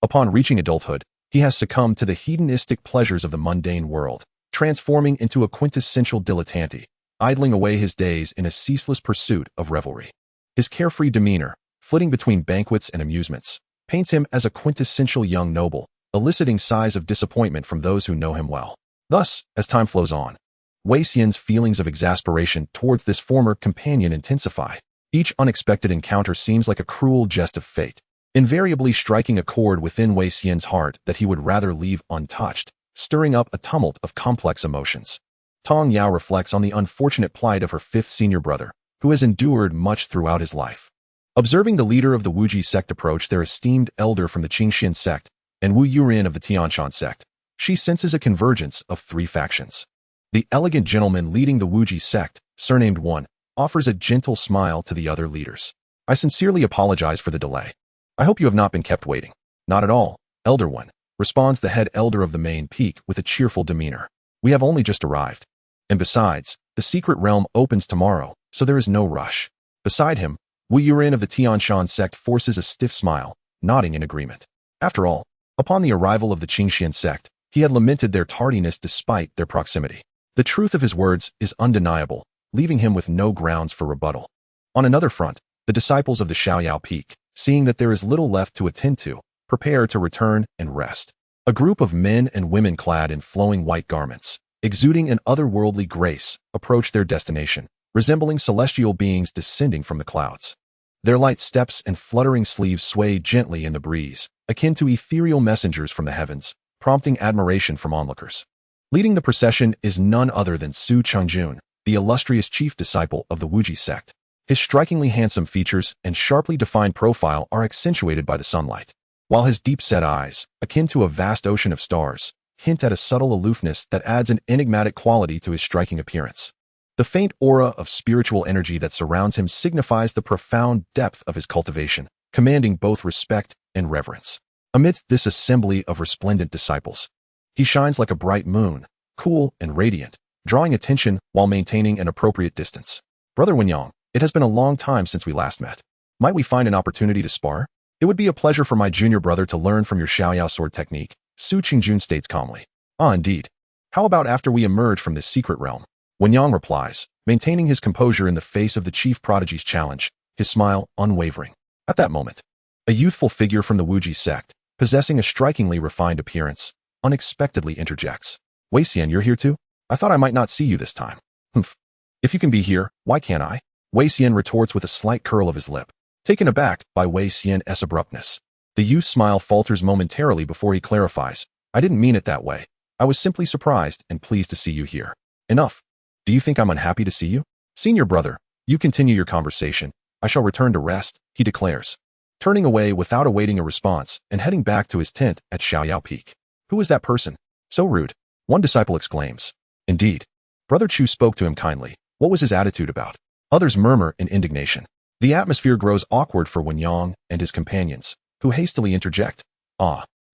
Upon reaching adulthood, he has succumbed to the hedonistic pleasures of the mundane world, transforming into a quintessential dilettante, idling away his days in a ceaseless pursuit of revelry. His carefree demeanor, flitting between banquets and amusements, paints him as a quintessential young noble, eliciting sighs of disappointment from those who know him well. Thus, as time flows on, Wei Xian's feelings of exasperation towards this former companion intensify. Each unexpected encounter seems like a cruel jest of fate, invariably striking a chord within Wei Xian's heart that he would rather leave untouched, stirring up a tumult of complex emotions. Tong Yao reflects on the unfortunate plight of her fifth senior brother, who has endured much throughout his life. Observing the leader of the Wuji sect approach their esteemed elder from the Qingxuan Sect and Wu Yurin of the Qingxuan Sect, she senses a convergence of three factions. The elegant gentleman leading the Wuji sect, surnamed One, offers a gentle smile to the other leaders. I sincerely apologize for the delay. I hope you have not been kept waiting. Not at all, Elder One, responds the head elder of the main peak with a cheerful demeanor. We have only just arrived. And besides, the secret realm opens tomorrow, so there is no rush. Beside him, Wu Yurin of the Qingxuan Sect forces a stiff smile, nodding in agreement. After all, upon the arrival of the Qingxuan Sect, he had lamented their tardiness despite their proximity. The truth of his words is undeniable, leaving him with no grounds for rebuttal. On another front, the disciples of the Xiaoyao Peak, seeing that there is little left to attend to, prepare to return and rest. A group of men and women clad in flowing white garments, exuding an otherworldly grace, approach their destination, resembling celestial beings descending from the clouds. Their light steps and fluttering sleeves sway gently in the breeze, akin to ethereal messengers from the heavens, prompting admiration from onlookers. Leading the procession is none other than Su Chengjun, the illustrious chief disciple of the Wuji sect. His strikingly handsome features and sharply defined profile are accentuated by the sunlight, while his deep-set eyes, akin to a vast ocean of stars, hint at a subtle aloofness that adds an enigmatic quality to his striking appearance. The faint aura of spiritual energy that surrounds him signifies the profound depth of his cultivation, commanding both respect and reverence. Amidst this assembly of resplendent disciples, he shines like a bright moon, cool and radiant, drawing attention while maintaining an appropriate distance. Brother Wenyang, it has been a long time since we last met. Might we find an opportunity to spar? It would be a pleasure for my junior brother to learn from your Xiaoyao sword technique, Su Qingjun states calmly. Ah, indeed. How about after we emerge from this secret realm? Wenyang replies, maintaining his composure in the face of the chief prodigy's challenge, his smile unwavering. At that moment, a youthful figure from the Wuji sect, possessing a strikingly refined appearance, unexpectedly interjects. Wei Xian, you're here too? I thought I might not see you this time. Humph. If you can be here, why can't I? Wei Xian retorts with a slight curl of his lip. Taken aback by Wei Xian's abruptness, the youth's smile falters momentarily before he clarifies, I didn't mean it that way. I was simply surprised and pleased to see you here. Enough. Do you think I'm unhappy to see you? Senior brother, you continue your conversation. I shall return to rest, he declares, turning away without awaiting a response and heading back to his tent at Xiaoyao Peak. Who is that person? So rude. One disciple exclaims. Indeed. Brother Chu spoke to him kindly. What was his attitude about? Others murmur in indignation. The atmosphere grows awkward for Wen Yang and his companions, who hastily interject.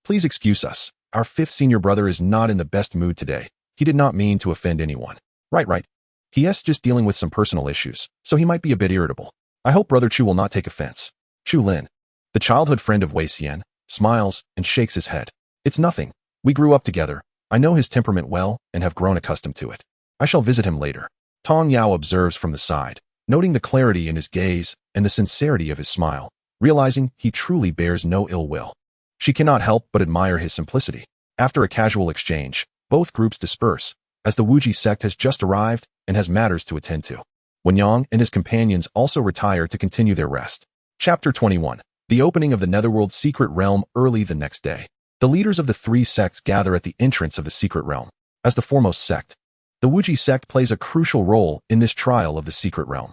Please excuse us. Our fifth senior brother is not in the best mood today. He did not mean to offend anyone. Right. He's just dealing with some personal issues, so he might be a bit irritable. I hope Brother Chu will not take offense. Chu Lin, the childhood friend of Wei Xian, smiles and shakes his head. It's nothing. We grew up together. I know his temperament well and have grown accustomed to it. I shall visit him later. Tong Yao observes from the side, noting the clarity in his gaze and the sincerity of his smile, realizing he truly bears no ill will. She cannot help but admire his simplicity. After a casual exchange, both groups disperse, as the Wuji sect has just arrived and has matters to attend to. Wen Yang and his companions also retire to continue their rest. Chapter 21. The opening of the Netherworld's secret realm early the next day. The leaders of the three sects gather at the entrance of the secret realm. As the foremost sect, the Wuji sect plays a crucial role in this trial of the secret realm.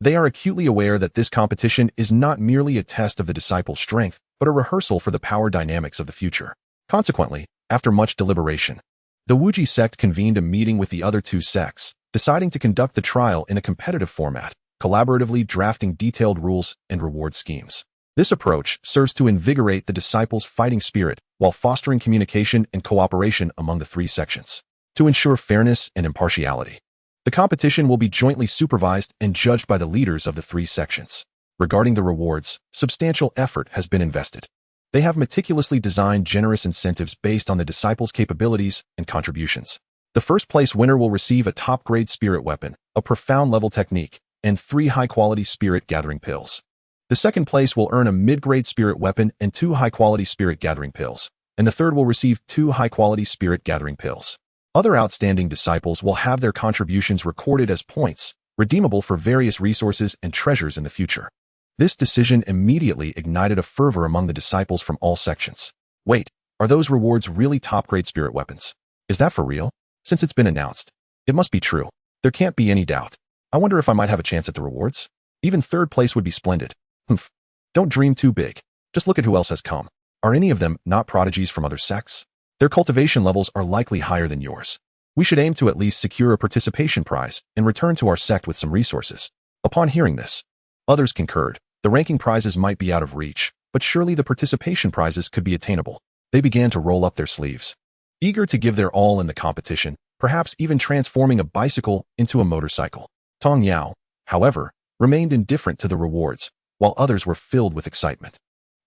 They are acutely aware that this competition is not merely a test of the disciples' strength, but a rehearsal for the power dynamics of the future. Consequently, after much deliberation, the Wuji sect convened a meeting with the other two sects, deciding to conduct the trial in a competitive format, collaboratively drafting detailed rules and reward schemes. This approach serves to invigorate the disciples' fighting spirit while fostering communication and cooperation among the three sections. To ensure fairness and impartiality, the competition will be jointly supervised and judged by the leaders of the three sections. Regarding the rewards, substantial effort has been invested. They have meticulously designed generous incentives based on the disciples' capabilities and contributions. The first place winner will receive a top-grade spirit weapon, a profound-level technique, and 3 high-quality spirit gathering pills. The second place will earn a mid-grade spirit weapon and 2 high-quality spirit gathering pills, and the third will receive 2 high-quality spirit gathering pills. Other outstanding disciples will have their contributions recorded as points, redeemable for various resources and treasures in the future. This decision immediately ignited a fervor among the disciples from all sections. Wait, are those rewards really top-grade spirit weapons? Is that for real? Since it's been announced, it must be true. There can't be any doubt. I wonder if I might have a chance at the rewards? Even third place would be splendid. Humph. Don't dream too big. Just look at who else has come. Are any of them not prodigies from other sects? Their cultivation levels are likely higher than yours. We should aim to at least secure a participation prize and return to our sect with some resources. Upon hearing this, others concurred. The ranking prizes might be out of reach, but surely the participation prizes could be attainable. They began to roll up their sleeves, eager to give their all in the competition, perhaps even transforming a bicycle into a motorcycle. Tong Yao, however, remained indifferent to the rewards, while others were filled with excitement.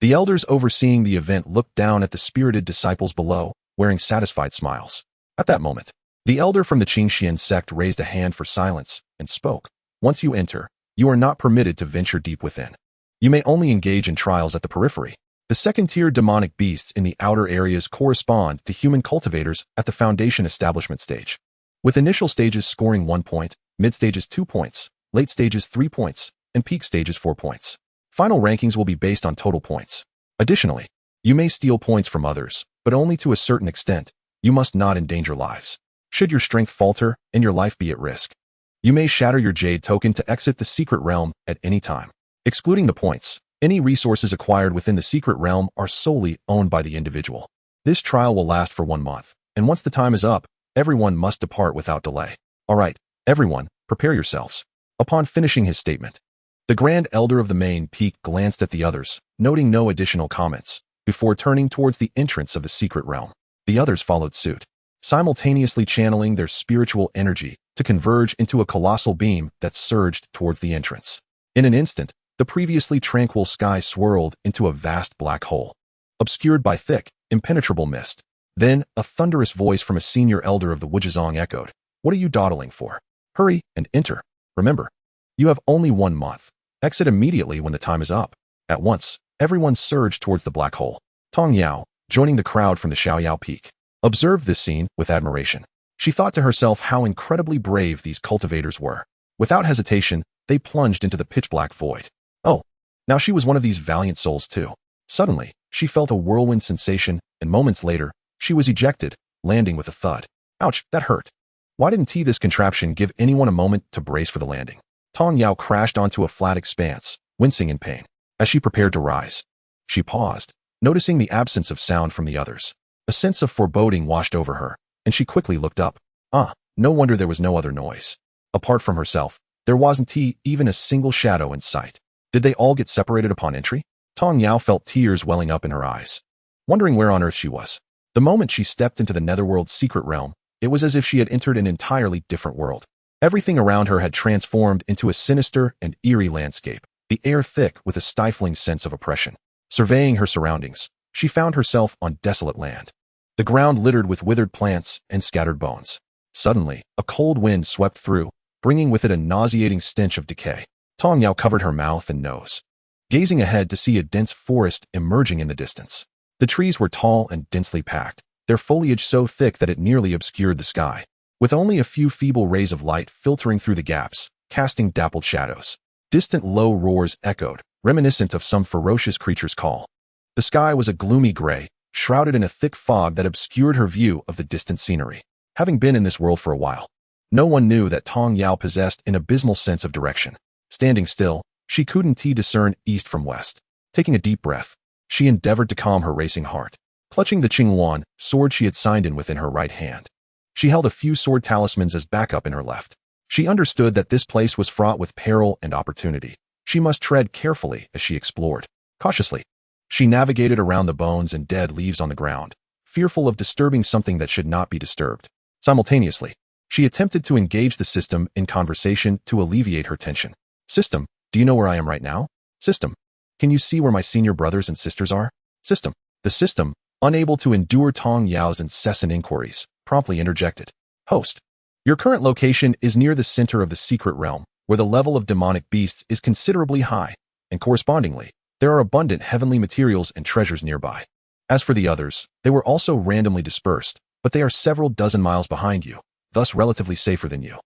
The elders overseeing the event looked down at the spirited disciples below, wearing satisfied smiles. At that moment, the elder from the Qingxuan Sect raised a hand for silence and spoke. Once you enter, you are not permitted to venture deep within. You may only engage in trials at the periphery. The second-tier demonic beasts in the outer areas correspond to human cultivators at the foundation establishment stage, with initial stages scoring 1 point, mid-stages 2 points, late stages 3 points, and peak stages 4 points. Final rankings will be based on total points. Additionally, you may steal points from others, but only to a certain extent. You must not endanger lives. Should your strength falter and your life be at risk, you may shatter your jade token to exit the secret realm at any time. Excluding the points, any resources acquired within the secret realm are solely owned by the individual. This trial will last for 1 month, and once the time is up, everyone must depart without delay. All right, everyone, prepare yourselves. Upon finishing his statement, the Grand Elder of the main peak glanced at the others, noting no additional comments, before turning towards the entrance of the secret realm. The others followed suit, simultaneously channeling their spiritual energy to converge into a colossal beam that surged towards the entrance. In an instant, the previously tranquil sky swirled into a vast black hole, obscured by thick, impenetrable mist. Then, a thunderous voice from a senior elder of the Wujizong echoed, "What are you dawdling for? Hurry and enter. Remember, you have only 1 month. Exit immediately when the time is up." At once, everyone surged towards the black hole. Tong Yao, joining the crowd from the Xiaoyao Peak, observed this scene with admiration. She thought to herself how incredibly brave these cultivators were. Without hesitation, they plunged into the pitch-black void. Oh, Now she was one of these valiant souls too. Suddenly, she felt a whirlwind sensation, and moments later, she was ejected, landing with a thud. Ouch, that hurt. Why didn't this contraption give anyone a moment to brace for the landing? Tong Yao crashed onto a flat expanse, wincing in pain. As she prepared to rise, she paused, noticing the absence of sound from the others. A sense of foreboding washed over her, and she quickly looked up. No wonder there was no other noise. Apart from herself, there wasn't even a single shadow in sight. Did they all get separated upon entry? Tong Yao felt tears welling up in her eyes, wondering where on earth she was. The moment she stepped into the netherworld's secret realm, it was as if she had entered an entirely different world. Everything around her had transformed into a sinister and eerie landscape, the air thick with a stifling sense of oppression. Surveying her surroundings, she found herself on desolate land, the ground littered with withered plants and scattered bones. Suddenly, a cold wind swept through, bringing with it a nauseating stench of decay. Tong Yao covered her mouth and nose, gazing ahead to see a dense forest emerging in the distance. The trees were tall and densely packed, their foliage so thick that it nearly obscured the sky, with only a few feeble rays of light filtering through the gaps, casting dappled shadows. Distant low roars echoed, reminiscent of some ferocious creature's call. The sky was a gloomy gray, shrouded in a thick fog that obscured her view of the distant scenery. Having been in this world for a while, no one knew that Tong Yao possessed an abysmal sense of direction. Standing still, she couldn't discern east from west. Taking a deep breath, she endeavored to calm her racing heart. Clutching the Qingxuan sword she had signed in within her right hand, she held a few sword talismans as backup in her left. She understood that this place was fraught with peril and opportunity. She must tread carefully as she explored. Cautiously, she navigated around the bones and dead leaves on the ground, fearful of disturbing something that should not be disturbed. Simultaneously, she attempted to engage the system in conversation to alleviate her tension. System, do you know where I am right now? System, can you see where my senior brothers and sisters are? System. The system, unable to endure Tong Yao's incessant inquiries, promptly interjected. Host, your current location is near the center of the secret realm, where the level of demonic beasts is considerably high, and correspondingly, there are abundant heavenly materials and treasures nearby. As for the others, they were also randomly dispersed, but they are several dozen miles behind you, thus relatively safer than you.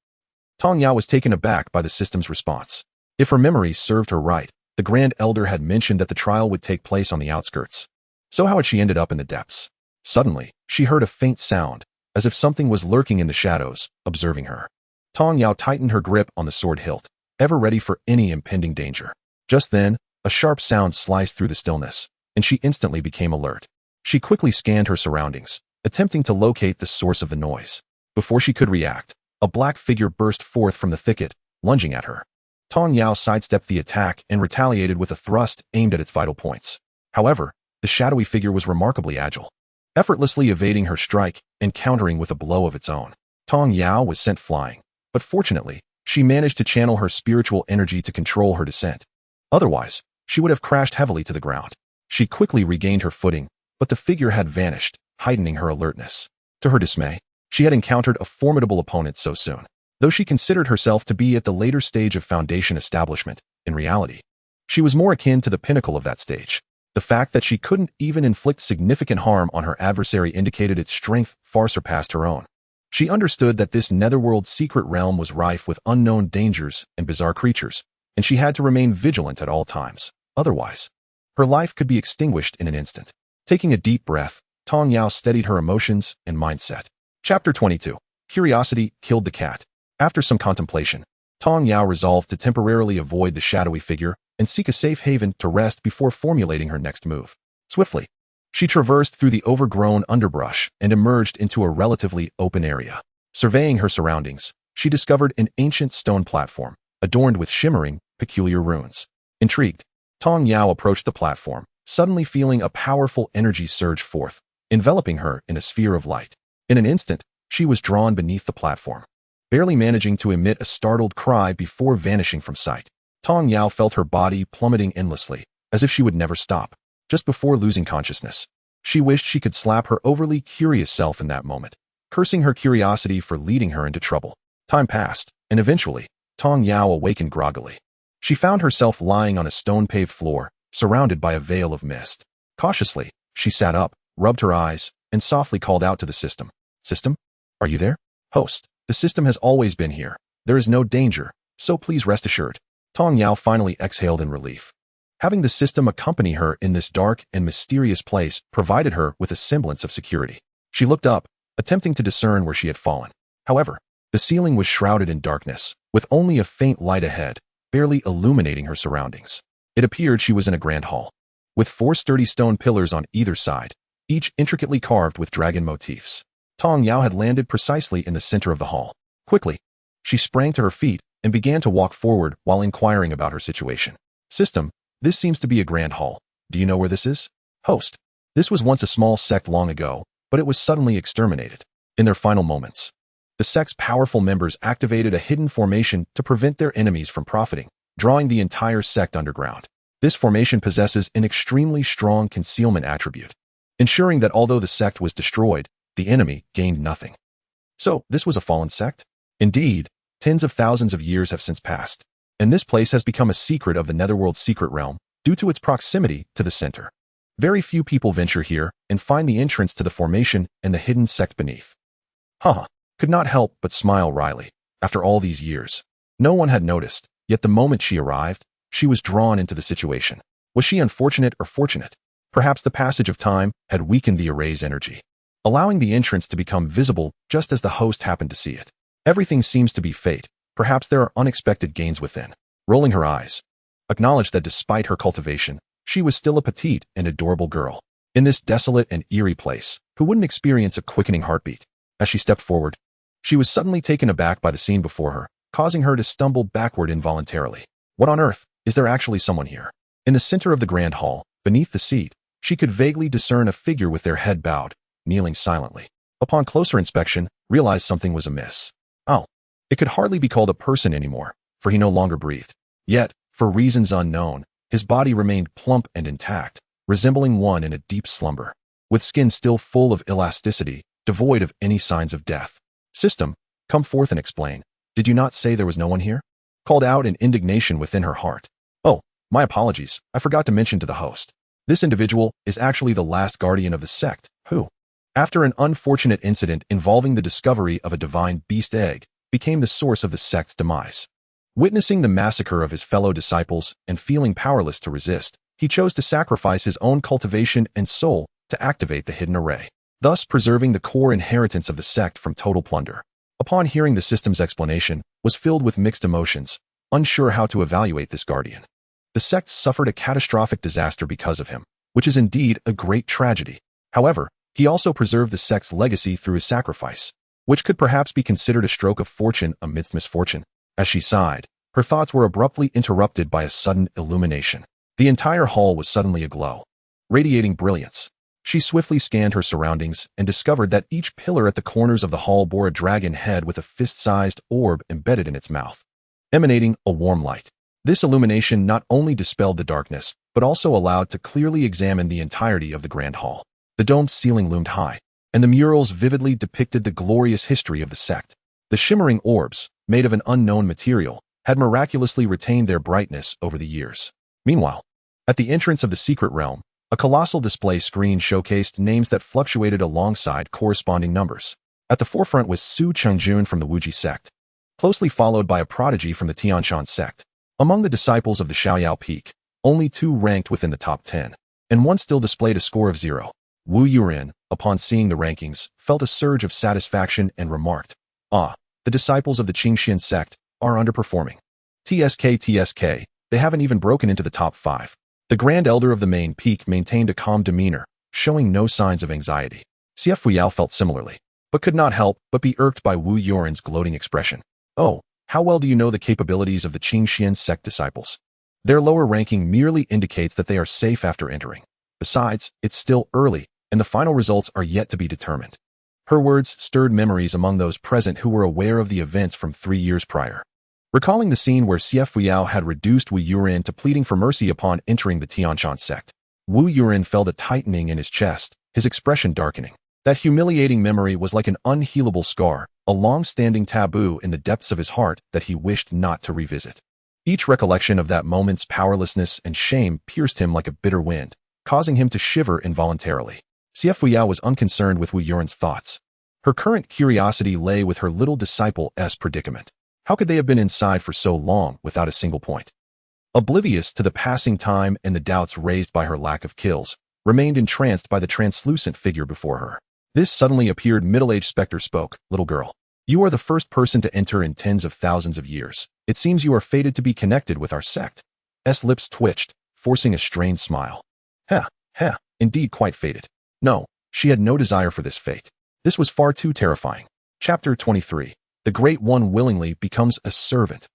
Tong Yao was taken aback by the system's response. If her memory served her right, the Grand Elder had mentioned that the trial would take place on the outskirts. So how had she ended up in the depths? Suddenly, she heard a faint sound, as if something was lurking in the shadows, observing her. Tong Yao tightened her grip on the sword hilt, ever ready for any impending danger. Just then, a sharp sound sliced through the stillness, and she instantly became alert. She quickly scanned her surroundings, attempting to locate the source of the noise. Before she could react, a black figure burst forth from the thicket, lunging at her. Tong Yao sidestepped the attack and retaliated with a thrust aimed at its vital points. However, the shadowy figure was remarkably agile, effortlessly evading her strike and countering with a blow of its own. Tong Yao was sent flying, but fortunately, she managed to channel her spiritual energy to control her descent. Otherwise, she would have crashed heavily to the ground. She quickly regained her footing, but the figure had vanished, heightening her alertness. To her dismay, she had encountered a formidable opponent so soon. Though she considered herself to be at the later stage of Foundation establishment, in reality, she was more akin to the pinnacle of that stage. The fact that she couldn't even inflict significant harm on her adversary indicated its strength far surpassed her own. She understood that this netherworld secret realm was rife with unknown dangers and bizarre creatures, and she had to remain vigilant at all times. Otherwise, her life could be extinguished in an instant. Taking a deep breath, Tong Yao steadied her emotions and mindset. Chapter 22. Curiosity killed the cat. After some contemplation, Tong Yao resolved to temporarily avoid the shadowy figure and seek a safe haven to rest before formulating her next move. Swiftly, she traversed through the overgrown underbrush and emerged into a relatively open area. Surveying her surroundings, she discovered an ancient stone platform, adorned with shimmering, peculiar runes. Intrigued, Tong Yao approached the platform, suddenly feeling a powerful energy surge forth, enveloping her in a sphere of light. In an instant, she was drawn beneath the platform, barely managing to emit a startled cry before vanishing from sight. Tong Yao felt her body plummeting endlessly, as if she would never stop. Just before losing consciousness, she wished she could slap her overly curious self in that moment, cursing her curiosity for leading her into trouble. Time passed, and eventually, Tong Yao awakened groggily. She found herself lying on a stone-paved floor, surrounded by a veil of mist. Cautiously, she sat up, rubbed her eyes, and softly called out to the system. System? Are you there? Host, the system has always been here. There is no danger, so please rest assured. Tong Yao finally exhaled in relief. Having the system accompany her in this dark and mysterious place provided her with a semblance of security. She looked up, attempting to discern where she had fallen. However, the ceiling was shrouded in darkness, with only a faint light ahead, barely illuminating her surroundings. It appeared she was in a grand hall, with 4 sturdy stone pillars on either side, each intricately carved with dragon motifs. Tong Yao had landed precisely in the center of the hall. Quickly, she sprang to her feet and began to walk forward while inquiring about her situation. System, this seems to be a grand hall. Do you know where this is? Host, this was once a small sect long ago, but it was suddenly exterminated. In their final moments, the sect's powerful members activated a hidden formation to prevent their enemies from profiting, drawing the entire sect underground. This formation possesses an extremely strong concealment attribute, ensuring that although the sect was destroyed, the enemy gained nothing. So, this was a fallen sect? Indeed, tens of thousands of years have since passed, and this place has become a secret of the Netherworld's secret realm due to its proximity to the center. Very few people venture here and find the entrance to the formation and the hidden sect beneath. Haha, could not help but smile wryly. After all these years, no one had noticed, yet the moment she arrived, she was drawn into the situation. Was she unfortunate or fortunate? Perhaps the passage of time had weakened the array's energy, allowing the entrance to become visible just as the host happened to see it. Everything seems to be fate. Perhaps there are unexpected gains within. Rolling her eyes, acknowledged that despite her cultivation, she was still a petite and adorable girl. In this desolate and eerie place, who wouldn't experience a quickening heartbeat? As she stepped forward, she was suddenly taken aback by the scene before her, causing her to stumble backward involuntarily. What on earth? Is there actually someone here? In the center of the grand hall, beneath the seat, she could vaguely discern a figure with their head bowed, kneeling silently. Upon closer inspection, realized something was amiss. Oh, it could hardly be called a person anymore, for he no longer breathed. Yet, for reasons unknown, his body remained plump and intact, resembling one in a deep slumber, with skin still full of elasticity, devoid of any signs of death. System, come forth and explain. Did you not say there was no one here? Called out in indignation within her heart. Oh, my apologies, I forgot to mention to the host. This individual is actually the last guardian of the sect, who, after an unfortunate incident involving the discovery of a divine beast egg, became the source of the sect's demise. Witnessing the massacre of his fellow disciples and feeling powerless to resist, he chose to sacrifice his own cultivation and soul to activate the hidden array, thus preserving the core inheritance of the sect from total plunder. Upon hearing the system's explanation, was filled with mixed emotions, unsure how to evaluate this guardian. The sect suffered a catastrophic disaster because of him, which is indeed a great tragedy. However, he also preserved the sect's legacy through his sacrifice, which could perhaps be considered a stroke of fortune amidst misfortune. As she sighed, her thoughts were abruptly interrupted by a sudden illumination. The entire hall was suddenly aglow, radiating brilliance. She swiftly scanned her surroundings and discovered that each pillar at the corners of the hall bore a dragon head with a fist-sized orb embedded in its mouth, emanating a warm light. This illumination not only dispelled the darkness, but also allowed to clearly examine the entirety of the grand hall. The domed ceiling loomed high, and the murals vividly depicted the glorious history of the sect. The shimmering orbs, made of an unknown material, had miraculously retained their brightness over the years. Meanwhile, at the entrance of the secret realm, a colossal display screen showcased names that fluctuated alongside corresponding numbers. At the forefront was Su Chungjun from the Wuji sect, closely followed by a prodigy from the Qingxuan Sect. Among the disciples of the Xiaoyao Peak, only 2 ranked within the top 10, and one still displayed a score of 0. Wu Yurin, upon seeing the rankings, felt a surge of satisfaction and remarked, "Ah, the disciples of the Qingxuan Sect are underperforming. TSK, they haven't even broken into the top 5. The Grand Elder of the main peak maintained a calm demeanor, showing no signs of anxiety. Xie Fuyao felt similarly, but could not help but be irked by Wu Yurin's gloating expression. Oh, how well do you know the capabilities of the Qingxuan Sect disciples? Their lower ranking merely indicates that they are safe after entering. Besides, it's still early, and the final results are yet to be determined." Her words stirred memories among those present who were aware of the events from 3 years prior. Recalling the scene where Xie Fuyao had reduced Wu Yurin to pleading for mercy upon entering the Qingxuan Sect, Wu Yurin felt a tightening in his chest, his expression darkening. That humiliating memory was like an unhealable scar, a long-standing taboo in the depths of his heart that he wished not to revisit. Each recollection of that moment's powerlessness and shame pierced him like a bitter wind, causing him to shiver involuntarily. Xie Fuyao was unconcerned with Wu Yurin's thoughts. Her current curiosity lay with her little disciple's predicament. How could they have been inside for so long without a single point? oblivious to the passing time and the doubts raised by her lack of kills, remained entranced by the translucent figure before her. This suddenly appeared middle-aged specter spoke, "Little girl, you are the first person to enter in tens of thousands of years. It seems you are fated to be connected with our sect." S lips twitched, forcing a strained smile. Heh, indeed quite fated. No, she had no desire for this fate. This was far too terrifying. Chapter 23. The Great One willingly becomes a servant.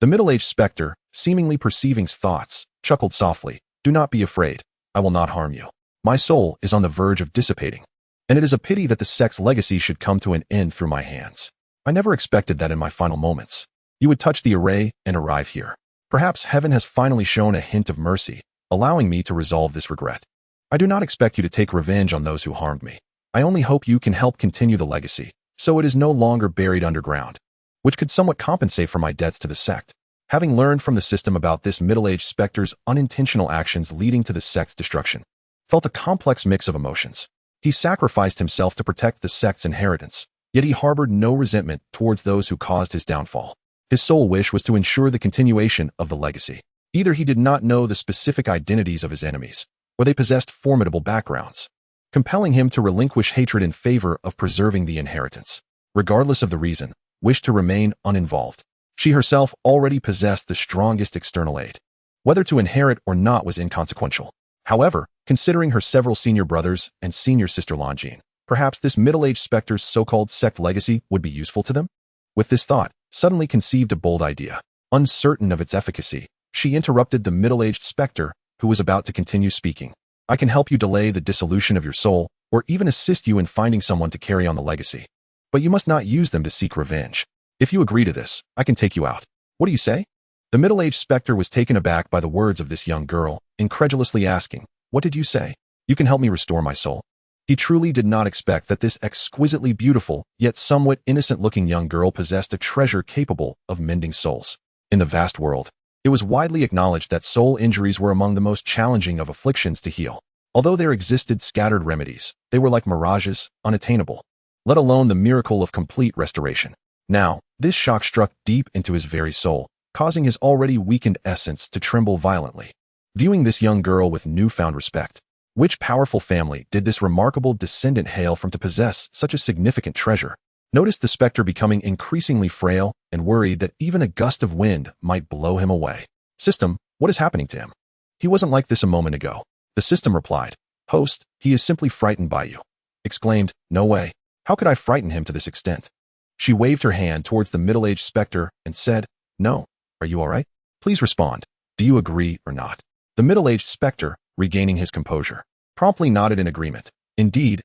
The middle-aged specter, seemingly perceiving thoughts, chuckled softly. "Do not be afraid. I will not harm you. My soul is on the verge of dissipating, and it is a pity that the sect's legacy should come to an end through my hands. I never expected that in my final moments you would touch the array and arrive here. Perhaps heaven has finally shown a hint of mercy, allowing me to resolve this regret. I do not expect you to take revenge on those who harmed me. I only hope you can help continue the legacy, so it is no longer buried underground, which could somewhat compensate for my debts to the sect." Having learned from the system about this middle-aged specter's unintentional actions leading to the sect's destruction, felt a complex mix of emotions. He sacrificed himself to protect the sect's inheritance, yet he harbored no resentment towards those who caused his downfall. His sole wish was to ensure the continuation of the legacy. Either he did not know the specific identities of his enemies, or they possessed formidable backgrounds, compelling him to relinquish hatred in favor of preserving the inheritance. Regardless of the reason, wished to remain uninvolved. She herself already possessed the strongest external aid. Whether to inherit or not was inconsequential. However, considering her several senior brothers and senior sister Longine, perhaps this middle-aged specter's so-called sect legacy would be useful to them? With this thought, suddenly conceived a bold idea. Uncertain of its efficacy, she interrupted the middle-aged specter, who was about to continue speaking. "I can help you delay the dissolution of your soul, or even assist you in finding someone to carry on the legacy. But you must not use them to seek revenge. If you agree to this, I can take you out. What do you say?" The middle-aged specter was taken aback by the words of this young girl, incredulously asking, "What did you say? You can help me restore my soul?" He truly did not expect that this exquisitely beautiful, yet somewhat innocent-looking young girl possessed a treasure capable of mending souls. In the vast world, it was widely acknowledged that soul injuries were among the most challenging of afflictions to heal. Although there existed scattered remedies, they were like mirages, unattainable, let alone the miracle of complete restoration. Now, this shock struck deep into his very soul, causing his already weakened essence to tremble violently. Viewing this young girl with newfound respect, which powerful family did this remarkable descendant hail from to possess such a significant treasure? Noticed the specter becoming increasingly frail and worried that even a gust of wind might blow him away. "System, what is happening to him? He wasn't like this a moment ago." The system replied, "Host, he is simply frightened by you." Exclaimed, "No way. How could I frighten him to this extent?" She waved her hand towards the middle-aged specter and said, "No. Are you all right? Please respond. Do you agree or not?" The middle-aged specter, regaining his composure, promptly nodded in agreement. Indeed.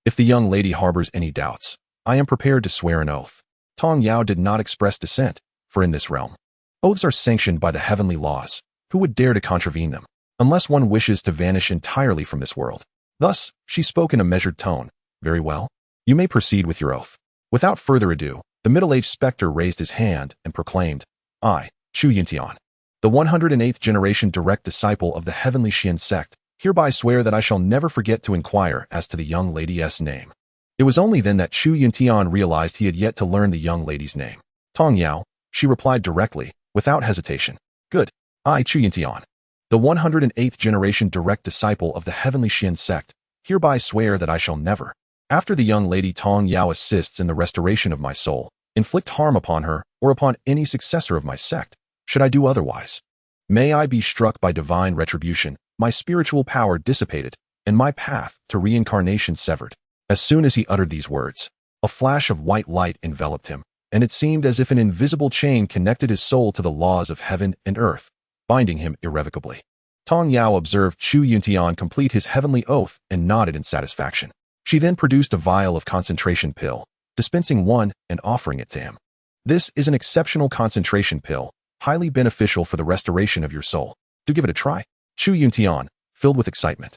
If the young lady harbors any doubts, I am prepared to swear an oath." Tong Yao did not express dissent, for in this realm, oaths are sanctioned by the heavenly laws. Who would dare to contravene them, unless one wishes to vanish entirely from this world? Thus, she spoke in a measured tone. "Very well. You may proceed with your oath." Without further ado, the middle-aged specter raised his hand and proclaimed, "I, Qingxuan, the 108th generation direct disciple of the heavenly Xian sect, hereby swear that I shall never forget to inquire as to the young lady's name." It was only then that Qingxuan realized he had yet to learn the young lady's name. "Tong Yao," she replied directly, without hesitation. "Good. I, Qingxuan, the 108th generation direct disciple of the heavenly Xian sect, hereby swear that I shall never, after the young lady Tong Yao assists in the restoration of my soul, inflict harm upon her or upon any successor of my sect. Should I do otherwise, may I be struck by divine retribution, my spiritual power dissipated, and my path to reincarnation severed." As soon as he uttered these words, a flash of white light enveloped him, and it seemed as if an invisible chain connected his soul to the laws of heaven and earth, binding him irrevocably. Tong Yao observed Qingxuan complete his heavenly oath and nodded in satisfaction. She then produced a vial of concentration pill, dispensing one and offering it to him. "This is an exceptional concentration pill, highly beneficial for the restoration of your soul. Do give it a try." Qingxuan, filled with excitement,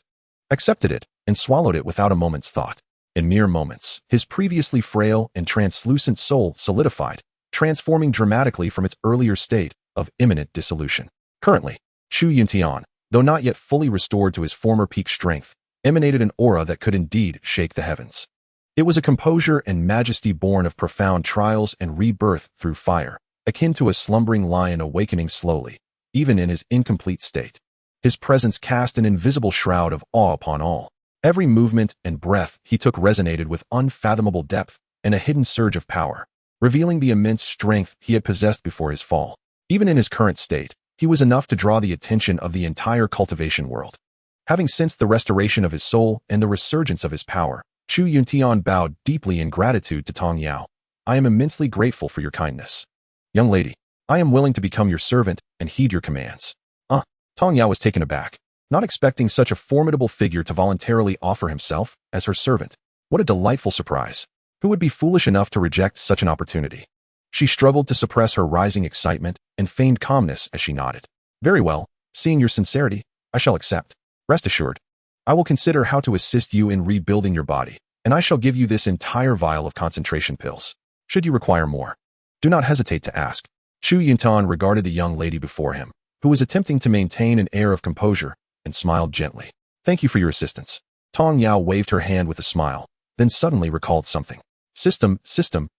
accepted it and swallowed it without a moment's thought. In mere moments, his previously frail and translucent soul solidified, transforming dramatically from its earlier state of imminent dissolution. Currently, Qingxuan, though not yet fully restored to his former peak strength, emanated an aura that could indeed shake the heavens. It was a composure and majesty born of profound trials and rebirth through fire, akin to a slumbering lion awakening slowly, even in his incomplete state. His presence cast an invisible shroud of awe upon all. Every movement and breath he took resonated with unfathomable depth and a hidden surge of power, revealing the immense strength he had possessed before his fall. Even in his current state, he was enough to draw the attention of the entire cultivation world. Having sensed the restoration of his soul and the resurgence of his power, Qingxuan bowed deeply in gratitude to Tong Yao. I am immensely grateful for your kindness. Young lady, I am willing to become your servant and heed your commands. Tong Yao was taken aback, not expecting such a formidable figure to voluntarily offer himself as her servant. What a delightful surprise. Who would be foolish enough to reject such an opportunity? She struggled to suppress her rising excitement and feigned calmness as she nodded. Very well, seeing your sincerity, I shall accept. Rest assured, I will consider how to assist you in rebuilding your body, and I shall give you this entire vial of concentration pills. Should you require more, do not hesitate to ask. Qingxuan regarded the young lady before him, who was attempting to maintain an air of composure, and smiled gently. Thank you for your assistance. Tong Yao waved her hand with a smile, then suddenly recalled something. System,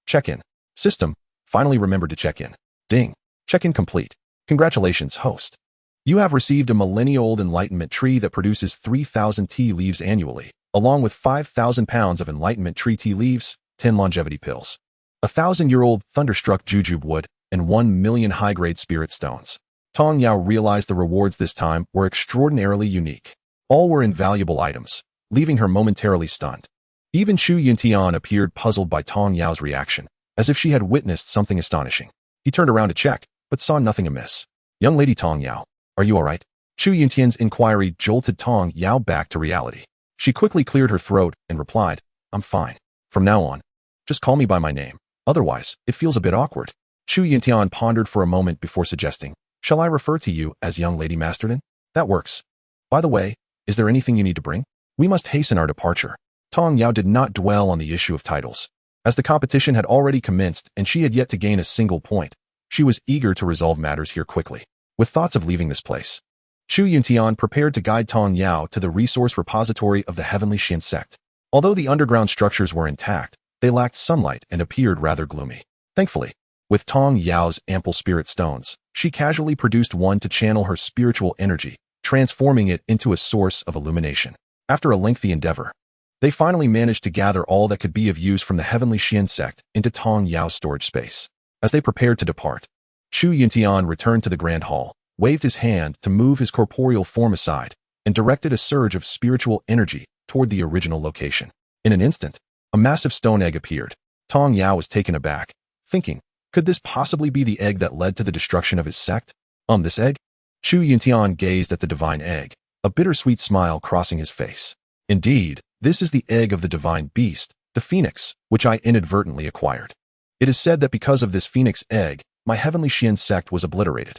check-in. System, finally remembered to check in. Ding. Check-in complete. Congratulations, host. You have received a millennia-old enlightenment tree that produces 3,000 tea leaves annually, along with 5,000 pounds of enlightenment tree tea leaves, 10 longevity pills, 1,000-year-old thunderstruck jujube wood, and 1 million high-grade spirit stones. Tong Yao realized the rewards this time were extraordinarily unique. All were invaluable items, leaving her momentarily stunned. Even Qingxuan appeared puzzled by Tong Yao's reaction, as if she had witnessed something astonishing. He turned around to check, but saw nothing amiss. Young lady Tong Yao, are you all right? Qingxuan's inquiry jolted Tong Yao back to reality. She quickly cleared her throat and replied, I'm fine. From now on, just call me by my name. Otherwise, it feels a bit awkward. Qingxuan pondered for a moment before suggesting, shall I refer to you as young lady Masterton? That works. By the way, is there anything you need to bring? We must hasten our departure. Tong Yao did not dwell on the issue of titles. As the competition had already commenced and she had yet to gain a single point, she was eager to resolve matters here quickly. With thoughts of leaving this place, Qingxuan prepared to guide Tong Yao to the resource repository of the Heavenly Xian Sect. Although the underground structures were intact, they lacked sunlight and appeared rather gloomy. Thankfully, with Tong Yao's ample spirit stones, she casually produced one to channel her spiritual energy, transforming it into a source of illumination. After a lengthy endeavor, they finally managed to gather all that could be of use from the Heavenly Xian Sect into Tong Yao's storage space. As they prepared to depart, Qingxuan returned to the Grand Hall, waved his hand to move his corporeal form aside, and directed a surge of spiritual energy toward the original location. In an instant, a massive stone egg appeared. Tong Yao was taken aback, thinking, could this possibly be the egg that led to the destruction of his sect? This egg? Qingxuan gazed at the divine egg, a bittersweet smile crossing his face. Indeed, this is the egg of the divine beast, the phoenix, which I inadvertently acquired. It is said that because of this phoenix egg, my Heavenly Xian Sect was obliterated.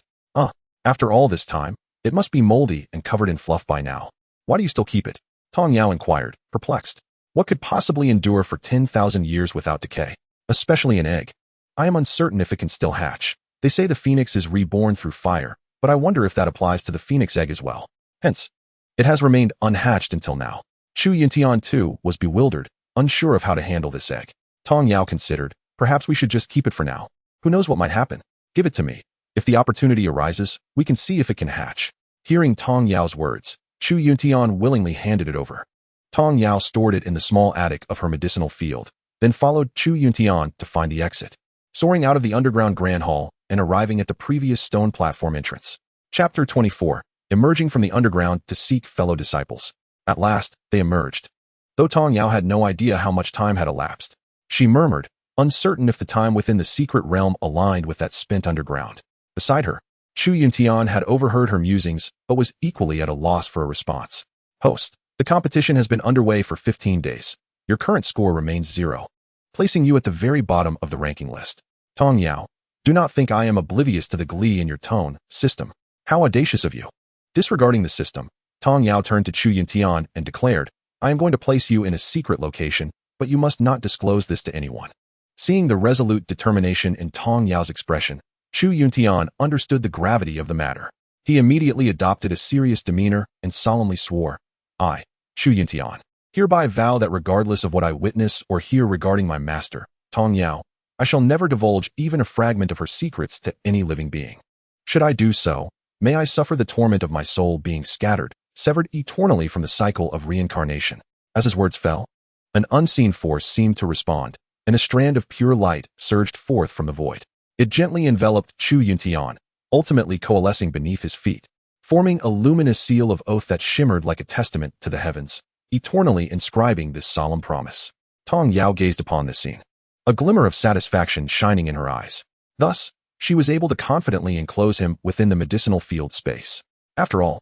After all this time, it must be moldy and covered in fluff by now. Why do you still keep it? Tong Yao inquired, perplexed. What could possibly endure for 10,000 years without decay? Especially an egg. I am uncertain if it can still hatch. They say the phoenix is reborn through fire, but I wonder if that applies to the phoenix egg as well. Hence, it has remained unhatched until now. Qingxuan too was bewildered, unsure of how to handle this egg. Tong Yao considered, perhaps we should just keep it for now. Who knows what might happen? Give it to me. If the opportunity arises, we can see if it can hatch. Hearing Tong Yao's words, Qingxuan willingly handed it over. Tong Yao stored it in the small attic of her medicinal field, then followed Qingxuan to find the exit. Soaring out of the underground Grand Hall and arriving at the previous stone platform entrance. Chapter 24. Emerging from the underground to seek fellow disciples. At last, they emerged. Though Tong Yao had no idea how much time had elapsed, she murmured, uncertain if the time within the secret realm aligned with that spent underground. Beside her, Qingxuan had overheard her musings, but was equally at a loss for a response. Host, the competition has been underway for 15 days. Your current score remains 0, placing you at the very bottom of the ranking list. Tong Yao, do not think I am oblivious to the glee in your tone, system. How audacious of you. Disregarding the system, Tong Yao turned to Qingxuan and declared, I am going to place you in a secret location, but you must not disclose this to anyone. Seeing the resolute determination in Tong Yao's expression, Qingxuan understood the gravity of the matter. He immediately adopted a serious demeanor and solemnly swore, I, Qingxuan, hereby vow that regardless of what I witness or hear regarding my master, Tong Yao, I shall never divulge even a fragment of her secrets to any living being. Should I do so, May I suffer the torment of my soul being scattered, severed eternally from the cycle of reincarnation. As his words fell, an unseen force seemed to respond, and a strand of pure light surged forth from the void. It gently enveloped Chu Yuntian, ultimately coalescing beneath his feet, forming a luminous seal of oath that shimmered like a testament to the heavens, eternally inscribing this solemn promise. Tong Yao gazed upon this scene, a glimmer of satisfaction shining in her eyes. Thus, she was able to confidently enclose him within the medicinal field space. After all,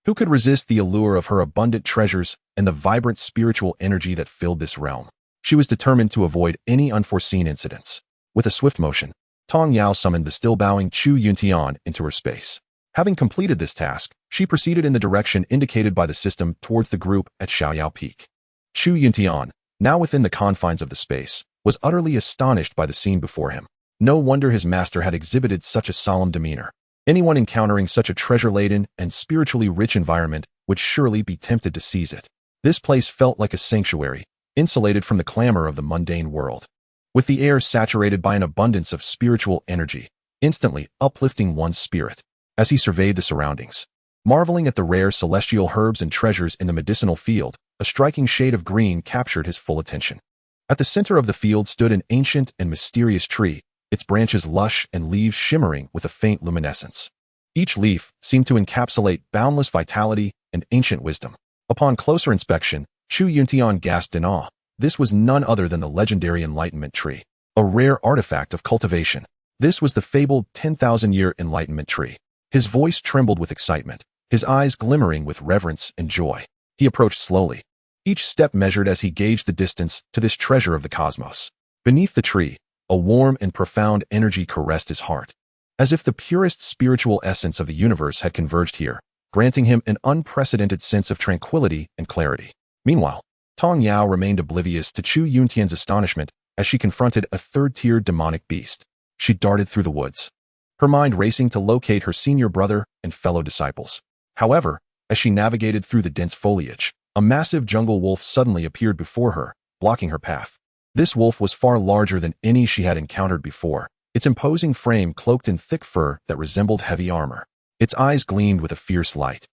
who could resist the allure of her abundant treasures and the vibrant spiritual energy that filled this realm? She was determined to avoid any unforeseen incidents. With a swift motion, Tong Yao summoned the still bowing Chu Yuntian into her space. Having completed this task, she proceeded in the direction indicated by the system towards the group at Xiaoyao Peak. Chu Yuntian, now within the confines of the space, was utterly astonished by the scene before him. No wonder his master had exhibited such a solemn demeanor. Anyone encountering such a treasure-laden and spiritually rich environment would surely be tempted to seize it. This place felt like a sanctuary, insulated from the clamor of the mundane world, with the air saturated by an abundance of spiritual energy, instantly uplifting one's spirit. As he surveyed the surroundings, marveling at the rare celestial herbs and treasures in the medicinal field, a striking shade of green captured his full attention. At the center of the field stood an ancient and mysterious tree, its branches lush and leaves shimmering with a faint luminescence. Each leaf seemed to encapsulate boundless vitality and ancient wisdom. Upon closer inspection, Chu Yuntian gasped in awe. This was none other than the legendary Enlightenment Tree, a rare artifact of cultivation. This was the fabled 10,000-year Enlightenment Tree. His voice trembled with excitement, his eyes glimmering with reverence and joy. He approached slowly, each step measured as he gauged the distance to this treasure of the cosmos. Beneath the tree, a warm and profound energy caressed his heart, as if the purest spiritual essence of the universe had converged here, granting him an unprecedented sense of tranquility and clarity. Meanwhile, Tong Yao remained oblivious to Chu Yuntian's astonishment as she confronted a third-tier demonic beast. She darted through the woods, her mind racing to locate her senior brother and fellow disciples. However, as she navigated through the dense foliage, a massive jungle wolf suddenly appeared before her, blocking her path. This wolf was far larger than any she had encountered before, its imposing frame cloaked in thick fur that resembled heavy armor. Its eyes gleamed with a fierce light,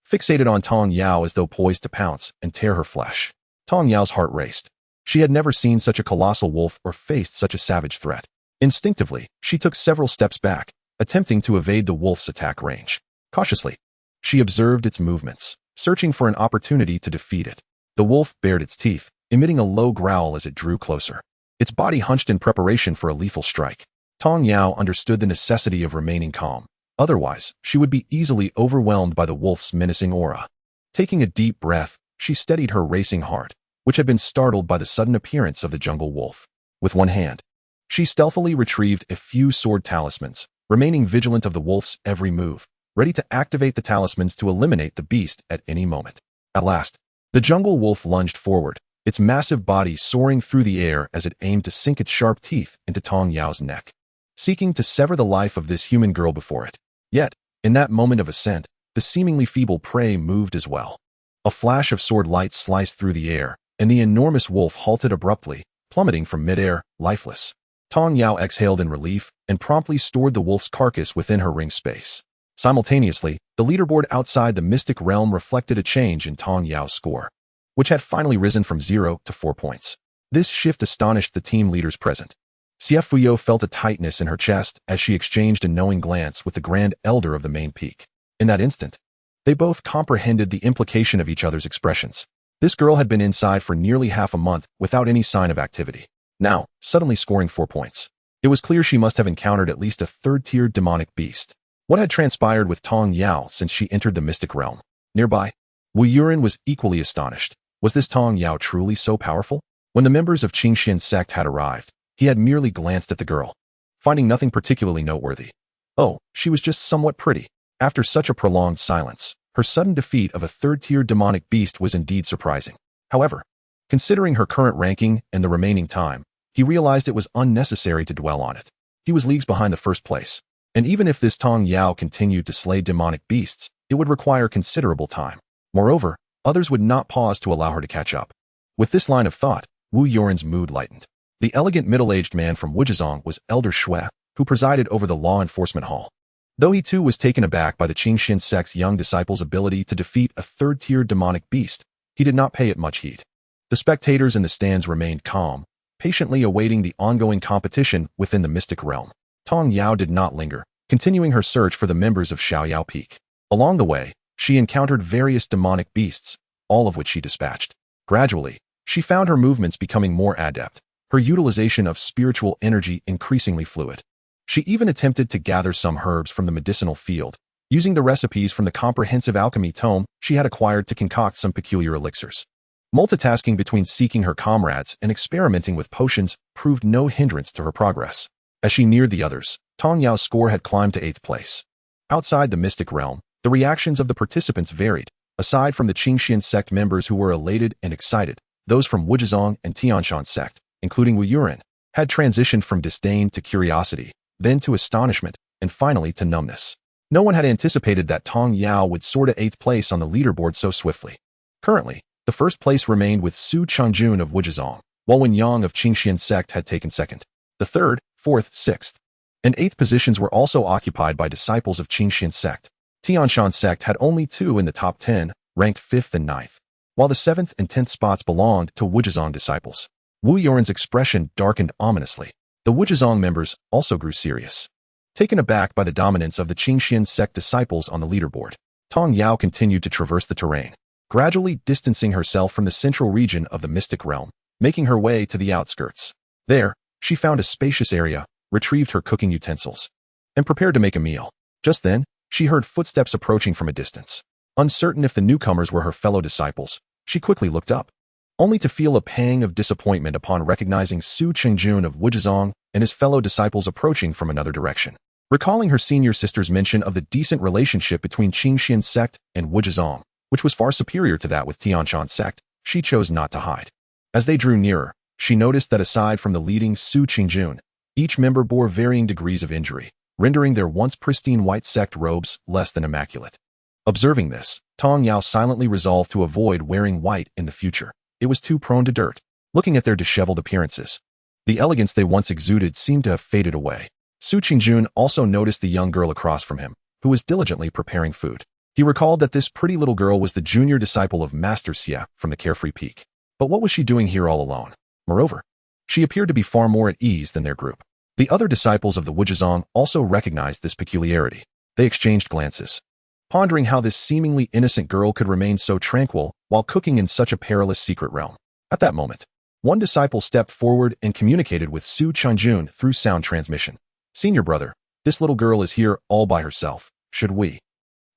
fixated on Tong Yao as though poised to pounce and tear her flesh. Tong Yao's heart raced. She had never seen such a colossal wolf or faced such a savage threat. Instinctively, she took several steps back, attempting to evade the wolf's attack range. Cautiously, she observed its movements, searching for an opportunity to defeat it. The wolf bared its teeth, emitting a low growl as it drew closer. Its body hunched in preparation for a lethal strike. Tong Yao understood the necessity of remaining calm. Otherwise, she would be easily overwhelmed by the wolf's menacing aura. Taking a deep breath, she steadied her racing heart, which had been startled by the sudden appearance of the jungle wolf. With one hand, she stealthily retrieved a few sword talismans, remaining vigilant of the wolf's every move, ready to activate the talismans to eliminate the beast at any moment. At last, the jungle wolf lunged forward, its massive body soaring through the air as it aimed to sink its sharp teeth into Tong Yao's neck, seeking to sever the life of this human girl before it. Yet, in that moment of ascent, the seemingly feeble prey moved as well. A flash of sword light sliced through the air, and the enormous wolf halted abruptly, plummeting from midair, lifeless. Tong Yao exhaled in relief and promptly stored the wolf's carcass within her ring space. Simultaneously, the leaderboard outside the mystic realm reflected a change in Tong Yao's score, which had finally risen from 0 to 4 points. This shift astonished the team leaders present. Xie Fuyo felt a tightness in her chest as she exchanged a knowing glance with the Grand Elder of the main peak. In that instant, they both comprehended the implication of each other's expressions. This girl had been inside for nearly half a month without any sign of activity. Now, suddenly scoring 4 points. It was clear she must have encountered at least a third-tier demonic beast. What had transpired with Tong Yao since she entered the mystic realm? Nearby, Wu Yuren was equally astonished. Was this Tong Yao truly so powerful? When the members of Qingxuan Sect had arrived, he had merely glanced at the girl, finding nothing particularly noteworthy. Oh, she was just somewhat pretty. After such a prolonged silence, her sudden defeat of a third-tier demonic beast was indeed surprising. However, considering her current ranking and the remaining time, he realized it was unnecessary to dwell on it. He was leagues behind the first place, and even if this Tong Yao continued to slay demonic beasts, it would require considerable time. Moreover, others would not pause to allow her to catch up. With this line of thought, Wu Yuren's mood lightened. The elegant middle-aged man from Wuzhizong was Elder Shui, who presided over the law enforcement hall. Though he too was taken aback by the Qingxuan Sect's young disciple's ability to defeat a third-tier demonic beast, he did not pay it much heed. The spectators in the stands remained calm, patiently awaiting the ongoing competition within the mystic realm. Tong Yao did not linger, continuing her search for the members of Xiaoyao Peak. Along the way, she encountered various demonic beasts, all of which she dispatched. Gradually, she found her movements becoming more adept, her utilization of spiritual energy increasingly fluid. She even attempted to gather some herbs from the medicinal field, using the recipes from the comprehensive alchemy tome she had acquired to concoct some peculiar elixirs. Multitasking between seeking her comrades and experimenting with potions proved no hindrance to her progress. As she neared the others, Tong Yao's score had climbed to 8th place. Outside the mystic realm, the reactions of the participants varied. Aside from the Qingxuan Sect members who were elated and excited, those from Wuzhizong and Qingxuan Sect, including Wu Yuren, had transitioned from disdain to curiosity, then to astonishment, and finally to numbness. No one had anticipated that Tong Yao would soar to 8th place on the leaderboard so swiftly. Currently, the first place remained with Su Changjun of Wuzhizong, while Wen Yang of Qingxuan Sect had taken 2nd. The 3rd, 4th, 6th, and 8th positions were also occupied by disciples of Qingxuan Sect. Qingxuan Sect had only 2 in the top 10, ranked 5th and 9th, while the 7th and 10th spots belonged to Wuzhizong disciples. Wu Yuren's expression darkened ominously. The Wuzhizong members also grew serious. Taken aback by the dominance of the Qingxuan Sect disciples on the leaderboard, Tong Yao continued to traverse the terrain, gradually distancing herself from the central region of the mystic realm, making her way to the outskirts. There, she found a spacious area, retrieved her cooking utensils, and prepared to make a meal. Just then, she heard footsteps approaching from a distance. Uncertain if the newcomers were her fellow disciples, she quickly looked up, only to feel a pang of disappointment upon recognizing Su Chengjun of Wuzhizong and his fellow disciples approaching from another direction. Recalling her senior sister's mention of the decent relationship between Qingxuan Sect and Wuzhizong, which was far superior to that with Tianshan Sect, she chose not to hide. As they drew nearer, she noticed that aside from the leading Su Chengjun, each member bore varying degrees of injury, rendering their once pristine white sect robes less than immaculate. Observing this, Tong Yao silently resolved to avoid wearing white in the future. It was too prone to dirt. Looking at their disheveled appearances, the elegance they once exuded seemed to have faded away. Su Qingjun also noticed the young girl across from him, who was diligently preparing food. He recalled that this pretty little girl was the junior disciple of Master Xia from the Carefree Peak. But what was she doing here all alone? Moreover, she appeared to be far more at ease than their group. The other disciples of the Wuzhizong also recognized this peculiarity. They exchanged glances, pondering how this seemingly innocent girl could remain so tranquil while cooking in such a perilous secret realm. At that moment, one disciple stepped forward and communicated with Su Changjun through sound transmission. "Senior brother, this little girl is here all by herself. Should we?"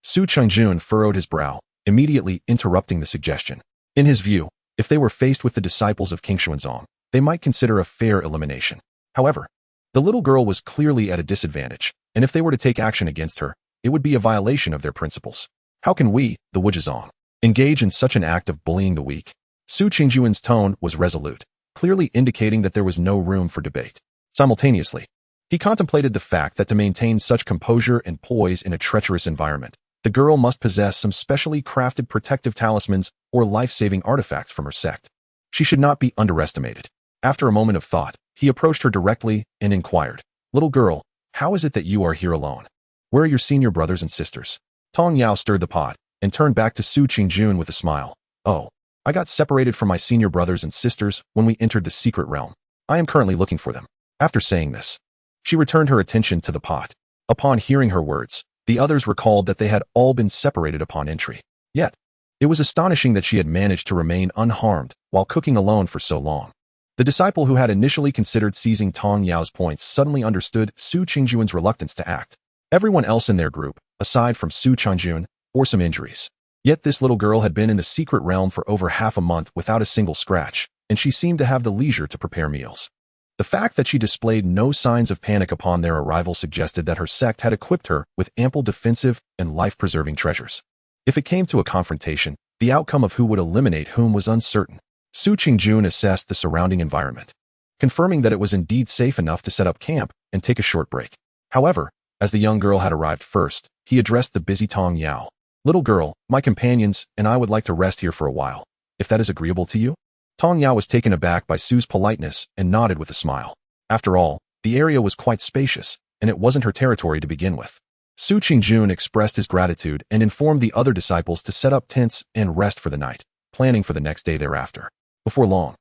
Su Changjun furrowed his brow, immediately interrupting the suggestion. In his view, if they were faced with the disciples of Qingxuan, they might consider a fair elimination. However, the little girl was clearly at a disadvantage, and if they were to take action against her, it would be a violation of their principles. How can we, the Wuzhizong, engage in such an act of bullying the weak? Su Qingjuan's tone was resolute, clearly indicating that there was no room for debate. Simultaneously, he contemplated the fact that to maintain such composure and poise in a treacherous environment, the girl must possess some specially crafted protective talismans or life-saving artifacts from her sect. She should not be underestimated. After a moment of thought, he approached her directly and inquired, "Little girl, how is it that you are here alone? Where are your senior brothers and sisters?" Tong Yao stirred the pot and turned back to Su Qingjun with a smile. "Oh, I got separated from my senior brothers and sisters when we entered the secret realm. I am currently looking for them." After saying this, she returned her attention to the pot. Upon hearing her words, the others recalled that they had all been separated upon entry. Yet, it was astonishing that she had managed to remain unharmed while cooking alone for so long. The disciple who had initially considered seizing Tong Yao's points suddenly understood Su Qingjuan's reluctance to act. Everyone else in their group, aside from Su Changjun, bore some injuries. Yet this little girl had been in the secret realm for over half a month without a single scratch, and she seemed to have the leisure to prepare meals. The fact that she displayed no signs of panic upon their arrival suggested that her sect had equipped her with ample defensive and life-preserving treasures. If it came to a confrontation, the outcome of who would eliminate whom was uncertain. Su Qingjun assessed the surrounding environment, confirming that it was indeed safe enough to set up camp and take a short break. However, as the young girl had arrived first, he addressed the busy Tong Yao. "Little girl, my companions and I would like to rest here for a while, if that is agreeable to you?" Tong Yao was taken aback by Su's politeness and nodded with a smile. After all, the area was quite spacious, and it wasn't her territory to begin with. Su Qingjun expressed his gratitude and informed the other disciples to set up tents and rest for the night, planning for the next day thereafter. Before long,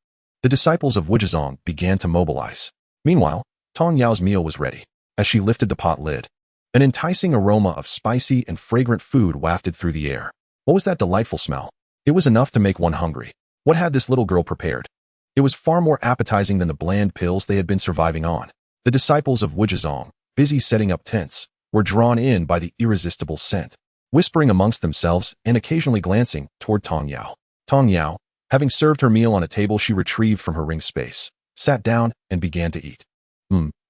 the disciples of Wuzhizong began to mobilize. Meanwhile, Tong Yao's meal was ready. As she lifted the pot lid, an enticing aroma of spicy and fragrant food wafted through the air. What was that delightful smell? It was enough to make one hungry. What had this little girl prepared? It was far more appetizing than the bland pills they had been surviving on. The disciples of Wuzhizong, busy setting up tents, were drawn in by the irresistible scent, whispering amongst themselves and occasionally glancing toward Tong Yao. Tong Yao, having served her meal on a table she retrieved from her ring space, sat down and began to eat.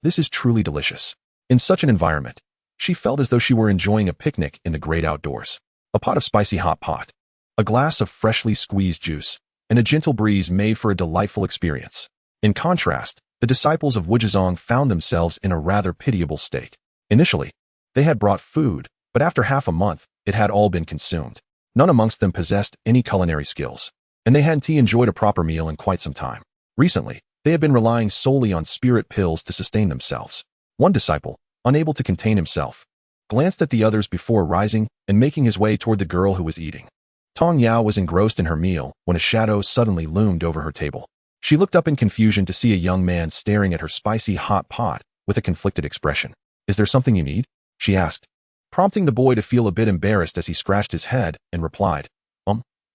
This is truly delicious. In such an environment, she felt as though she were enjoying a picnic in the great outdoors. A pot of spicy hot pot, a glass of freshly squeezed juice, and a gentle breeze made for a delightful experience. In contrast, the disciples of Wuzhizong found themselves in a rather pitiable state. Initially, they had brought food, but after half a month, it had all been consumed. None amongst them possessed any culinary skills, and they hadn't enjoyed a proper meal in quite some time. Recently, they had been relying solely on spirit pills to sustain themselves. One disciple, unable to contain himself, glanced at the others before rising and making his way toward the girl who was eating. Tong Yao was engrossed in her meal when a shadow suddenly loomed over her table. She looked up in confusion to see a young man staring at her spicy hot pot with a conflicted expression. "Is there something you need?" she asked, prompting the boy to feel a bit embarrassed as he scratched his head and replied,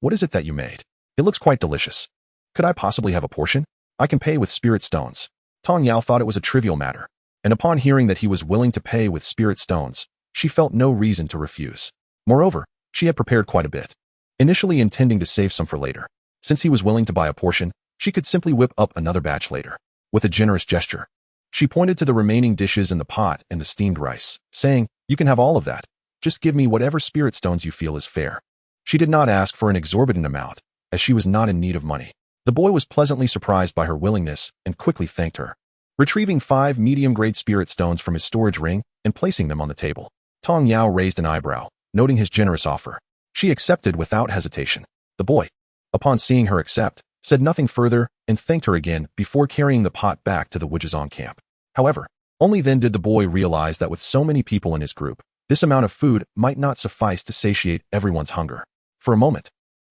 "What is it that you made? It looks quite delicious. Could I possibly have a portion? I can pay with spirit stones." Tong Yao thought it was a trivial matter, and upon hearing that he was willing to pay with spirit stones, she felt no reason to refuse. Moreover, she had prepared quite a bit, initially intending to save some for later. Since he was willing to buy a portion, she could simply whip up another batch later. With a generous gesture, she pointed to the remaining dishes in the pot and the steamed rice, saying, "You can have all of that. Just give me whatever spirit stones you feel is fair." She did not ask for an exorbitant amount, as she was not in need of money. The boy was pleasantly surprised by her willingness and quickly thanked her. Retrieving 5 medium-grade spirit stones from his storage ring and placing them on the table, Tong Yao raised an eyebrow, noting his generous offer. She accepted without hesitation. The boy, upon seeing her accept, said nothing further and thanked her again before carrying the pot back to the Wuzhizong camp. However, only then did the boy realize that with so many people in his group, this amount of food might not suffice to satiate everyone's hunger. For a moment,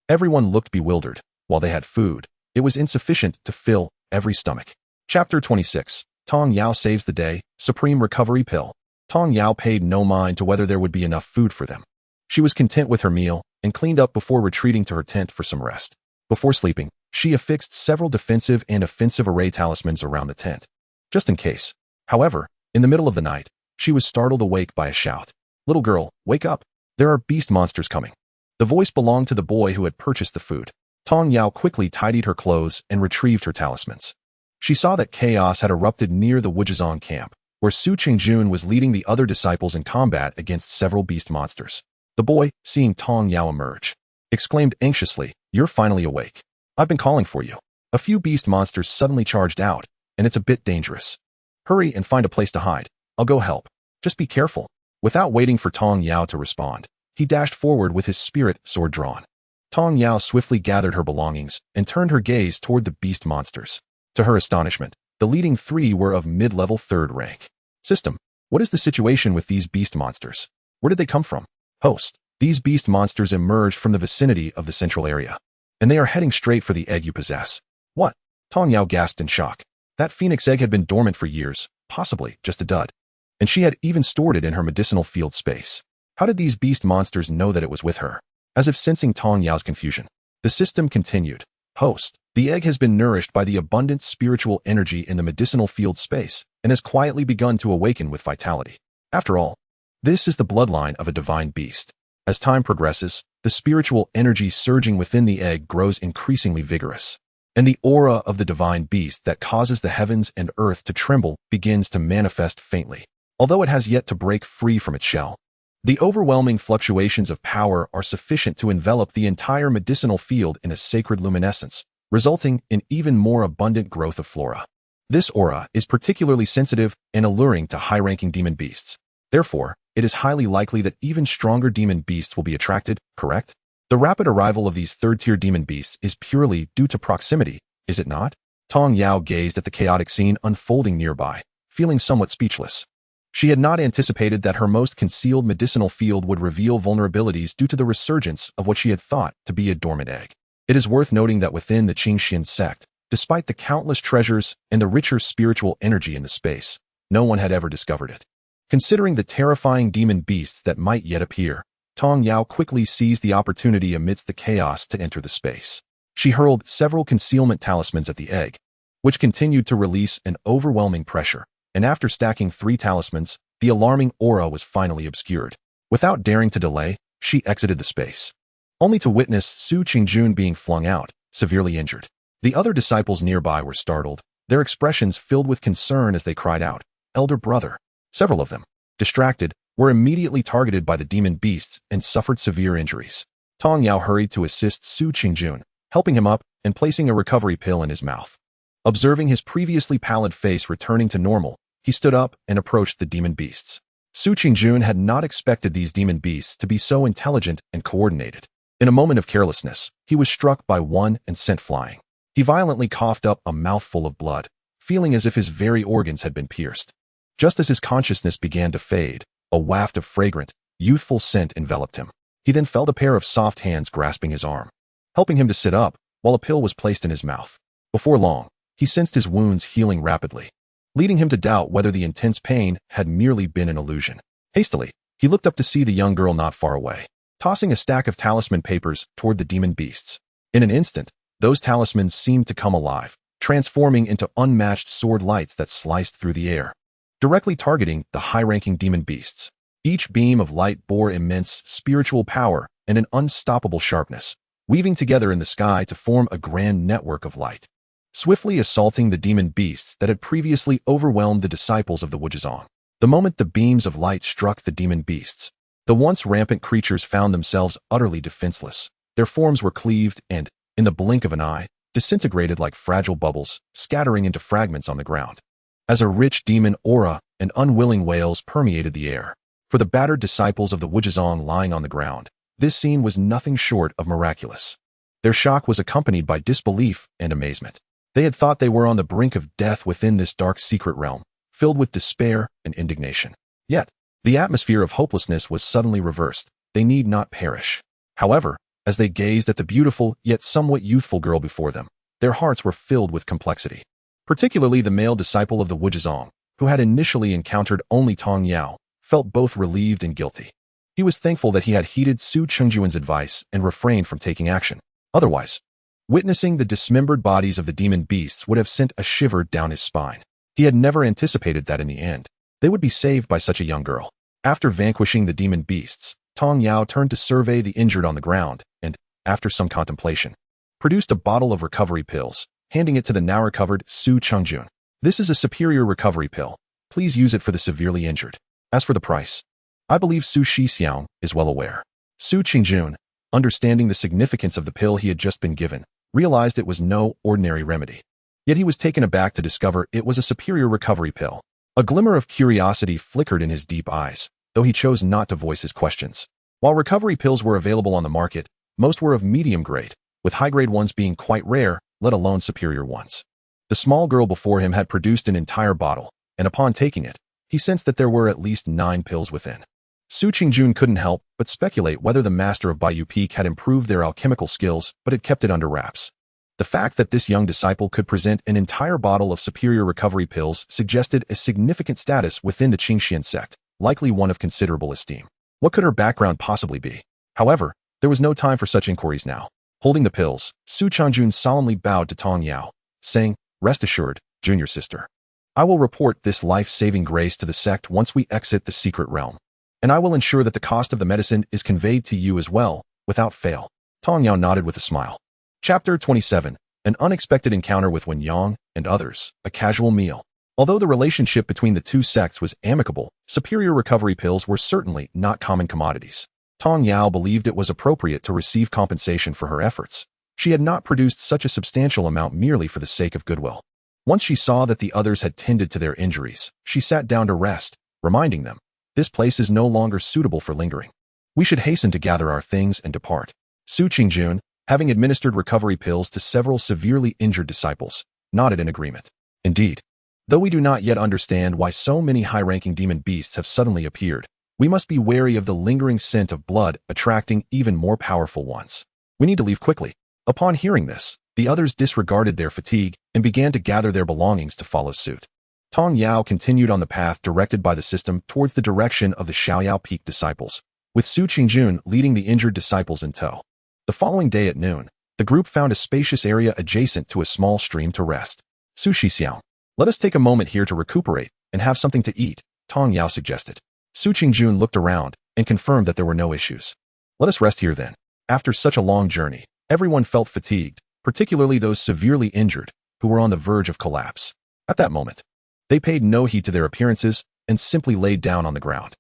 everyone looked bewildered. While they had food, it was insufficient to fill every stomach. Chapter 26. Tong Yao saves the day, Supreme Recovery Pill. Tong Yao paid no mind to whether there would be enough food for them. She was content with her meal and cleaned up before retreating to her tent for some rest. Before sleeping, she affixed several defensive and offensive array talismans around the tent, just in case. However, in the middle of the night, she was startled awake by a shout. "Little girl, wake up! There are beast monsters coming." The voice belonged to the boy who had purchased the food. Tong Yao quickly tidied her clothes and retrieved her talismans. She saw that chaos had erupted near the Wuzhizong camp, where Su Qingjun was leading the other disciples in combat against several beast monsters. The boy, seeing Tong Yao emerge, exclaimed anxiously, "You're finally awake. I've been calling for you." A few beast monsters suddenly charged out, and it's a bit dangerous. "Hurry and find a place to hide. I'll go help. Just be careful." Without waiting for Tong Yao to respond, he dashed forward with his spirit sword drawn. Tong Yao swiftly gathered her belongings and turned her gaze toward the beast monsters. To her astonishment, the leading 3 were of mid-level 3rd rank. "System, what is the situation with these beast monsters? Where did they come from?" "Host, these beast monsters emerged from the vicinity of the central area, and they are heading straight for the egg you possess." "What?" Tong Yao gasped in shock. That phoenix egg had been dormant for years, possibly just a dud, and she had even stored it in her medicinal field space. How did these beast monsters know that it was with her? As if sensing Tong Yao's confusion, the system continued. "Host, the egg has been nourished by the abundant spiritual energy in the medicinal field space and has quietly begun to awaken with vitality. After all, this is the bloodline of a divine beast. As time progresses, the spiritual energy surging within the egg grows increasingly vigorous, and the aura of the divine beast that causes the heavens and earth to tremble begins to manifest faintly. Although it has yet to break free from its shell, the overwhelming fluctuations of power are sufficient to envelop the entire medicinal field in a sacred luminescence, resulting in even more abundant growth of flora. This aura is particularly sensitive and alluring to high-ranking demon beasts. Therefore, it is highly likely that even stronger demon beasts will be attracted, correct? The rapid arrival of these third-tier demon beasts is purely due to proximity, is it not?" Tong Yao gazed at the chaotic scene unfolding nearby, feeling somewhat speechless. She had not anticipated that her most concealed medicinal field would reveal vulnerabilities due to the resurgence of what she had thought to be a dormant egg. It is worth noting that within the Qingxuan Sect, despite the countless treasures and the richer spiritual energy in the space, no one had ever discovered it. Considering the terrifying demon beasts that might yet appear, Tong Yao quickly seized the opportunity amidst the chaos to enter the space. She hurled several concealment talismans at the egg, which continued to release an overwhelming pressure, and after stacking 3 talismans, the alarming aura was finally obscured. Without daring to delay, she exited the space, only to witness Su Qingjun being flung out, severely injured. The other disciples nearby were startled, their expressions filled with concern as they cried out, "Elder brother!" Several of them, distracted, were immediately targeted by the demon beasts and suffered severe injuries. Tong Yao hurried to assist Su Qingjun, helping him up and placing a recovery pill in his mouth. Observing his previously pallid face returning to normal, he stood up and approached the demon beasts. Su Qingjun had not expected these demon beasts to be so intelligent and coordinated. In a moment of carelessness, he was struck by one and sent flying. He violently coughed up a mouthful of blood, feeling as if his very organs had been pierced. Just as his consciousness began to fade, a waft of fragrant, youthful scent enveloped him. He then felt a pair of soft hands grasping his arm, helping him to sit up, while a pill was placed in his mouth. Before long, he sensed his wounds healing rapidly, leading him to doubt whether the intense pain had merely been an illusion. Hastily, he looked up to see the young girl not far away, tossing a stack of talisman papers toward the demon beasts. In an instant, those talismans seemed to come alive, transforming into unmatched sword lights that sliced through the air, directly targeting the high-ranking demon beasts. Each beam of light bore immense spiritual power and an unstoppable sharpness, weaving together in the sky to form a grand network of light, swiftly assaulting the demon beasts that had previously overwhelmed the disciples of the Wuzhizong. The moment the beams of light struck the demon beasts, the once rampant creatures found themselves utterly defenseless. Their forms were cleaved and, in the blink of an eye, disintegrated like fragile bubbles, scattering into fragments on the ground. As a rich demon aura and unwilling wails permeated the air, for the battered disciples of the Wuzhizong lying on the ground, this scene was nothing short of miraculous. Their shock was accompanied by disbelief and amazement. They had thought they were on the brink of death within this dark secret realm, filled with despair and indignation. Yet, the atmosphere of hopelessness was suddenly reversed. They need not perish. However, as they gazed at the beautiful yet somewhat youthful girl before them, their hearts were filled with complexity. Particularly the male disciple of the Wuzhizong, who had initially encountered only Tong Yao, felt both relieved and guilty. He was thankful that he had heeded Su Qingjun's advice and refrained from taking action. Otherwise, witnessing the dismembered bodies of the demon beasts would have sent a shiver down his spine. He had never anticipated that in the end, they would be saved by such a young girl. After vanquishing the demon beasts, Tong Yao turned to survey the injured on the ground and, after some contemplation, produced a bottle of recovery pills, handing it to the now-recovered Su Qingjun. "This is a superior recovery pill. Please use it for the severely injured. As for the price, I believe Su Shixiang is well aware." Su Qingjun, understanding the significance of the pill he had just been given, realized it was no ordinary remedy. Yet he was taken aback to discover it was a superior recovery pill. A glimmer of curiosity flickered in his deep eyes, though he chose not to voice his questions. While recovery pills were available on the market, most were of medium grade, with high-grade ones being quite rare, let alone superior ones. The small girl before him had produced an entire bottle, and upon taking it, he sensed that there were at least 9 pills within. Su Qingjun couldn't help but speculate whether the master of Baiyu Peak had improved their alchemical skills but had kept it under wraps. The fact that this young disciple could present an entire bottle of superior recovery pills suggested a significant status within the Qingxuan Sect, likely one of considerable esteem. What could her background possibly be? However, there was no time for such inquiries now. Holding the pills, Su Qingjun solemnly bowed to Tong Yao, saying, "Rest assured, junior sister. I will report this life-saving grace to the sect once we exit the secret realm, and I will ensure that the cost of the medicine is conveyed to you as well, without fail." Tong Yao nodded with a smile. Chapter 27. An unexpected encounter with Wen Yang and others, a casual meal. Although the relationship between the two sects was amicable, superior recovery pills were certainly not common commodities. Tong Yao believed it was appropriate to receive compensation for her efforts. She had not produced such a substantial amount merely for the sake of goodwill. Once she saw that the others had tended to their injuries, she sat down to rest, reminding them, "This place is no longer suitable for lingering. We should hasten to gather our things and depart." Su Qingjun, having administered recovery pills to several severely injured disciples, nodded in agreement. Indeed, Though we do not yet understand why so many high-ranking demon beasts have suddenly appeared, we must be wary of the lingering scent of blood attracting even more powerful ones. We need to leave quickly. Upon hearing this, the others disregarded their fatigue and began to gather their belongings to follow suit. Tong Yao continued on the path directed by the system towards the direction of the Xiaoyao Peak disciples, with Su Qingjun leading the injured disciples in tow. The following day at noon, the group found a spacious area adjacent to a small stream to rest. Su Xixiao, let us take a moment here to recuperate and have something to eat, Tong Yao suggested. Su Qingjun looked around and confirmed that there were no issues. Let us rest here then. After such a long journey, everyone felt fatigued, particularly those severely injured, who were on the verge of collapse. At that moment, they paid no heed to their appearances and simply laid down on the ground.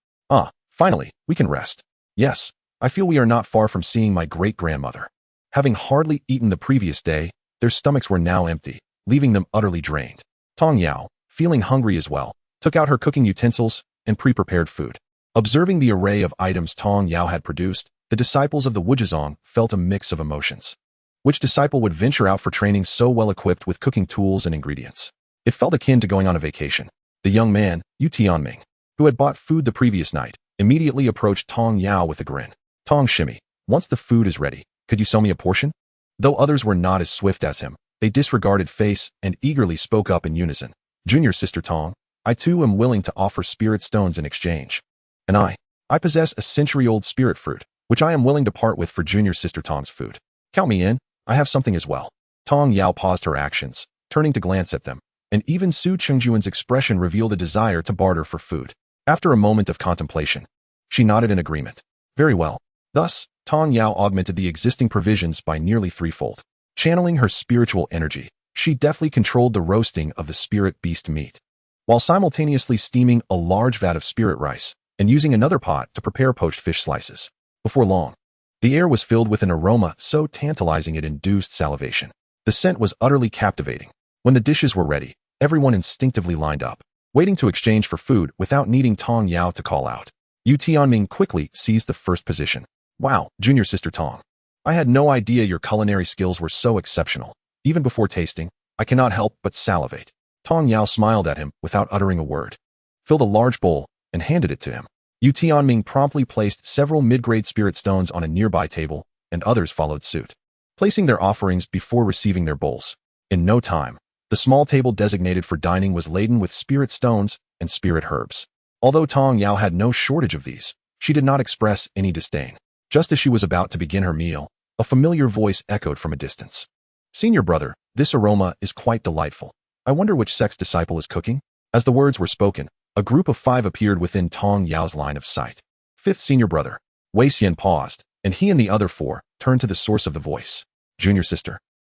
Finally, we can rest. Yes, I feel we are not far from seeing my great-grandmother. Having hardly eaten the previous day, their stomachs were now empty, leaving them utterly drained. Tong Yao, feeling hungry as well, took out her cooking utensils and pre-prepared food. Observing the array of items Tong Yao had produced, the disciples of the Wuzhizong felt a mix of emotions. Which disciple would venture out for training so well equipped with cooking tools and ingredients? It felt akin to going on a vacation. The young man, Yu Tianming, who had bought food the previous night, immediately approached Tong Yao with a grin. Tong Shimmy, once the food is ready, could you sell me a portion? Though others were not as swift as him, they disregarded face and eagerly spoke up in unison. Junior sister Tong, I too am willing to offer spirit stones in exchange. And I possess a century-old spirit fruit, which I am willing to part with for junior sister Tong's food. Count me in, I have something as well. Tong Yao paused her actions, turning to glance at them, and even Su Qingjuan's expression revealed a desire to barter for food. After a moment of contemplation, she nodded in agreement. Very well. Thus, Tong Yao augmented the existing provisions by nearly threefold. Channeling her spiritual energy, she deftly controlled the roasting of the spirit beast meat, while simultaneously steaming a large vat of spirit rice and using another pot to prepare poached fish slices. Before long, the air was filled with an aroma so tantalizing it induced salivation. The scent was utterly captivating. When the dishes were ready, everyone instinctively lined up, waiting to exchange for food without needing Tong Yao to call out. Yu Tianming quickly seized the first position. Wow, junior sister Tong. I had no idea your culinary skills were so exceptional. Even before tasting, I cannot help but salivate. Tong Yao smiled at him without uttering a word, filled a large bowl, and handed it to him. Yu Tianming promptly placed several mid-grade spirit stones on a nearby table, and others followed suit, placing their offerings before receiving their bowls. In no time, the small table designated for dining was laden with spirit stones and spirit herbs. Although Tong Yao had no shortage of these, she did not express any disdain. Just as she was about to begin her meal, a familiar voice echoed from a distance. Senior brother, this aroma is quite delightful. I wonder which sect's disciple is cooking? As the words were spoken, a group of 5 appeared within Tong Yao's line of sight. 5th senior brother. Wei Xian paused, and he and the other 4 turned to the source of the voice. Junior sister.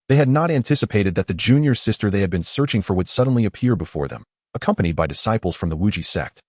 They had not anticipated that the junior sister they had been searching for would suddenly appear before them, accompanied by disciples from the Wuji sect.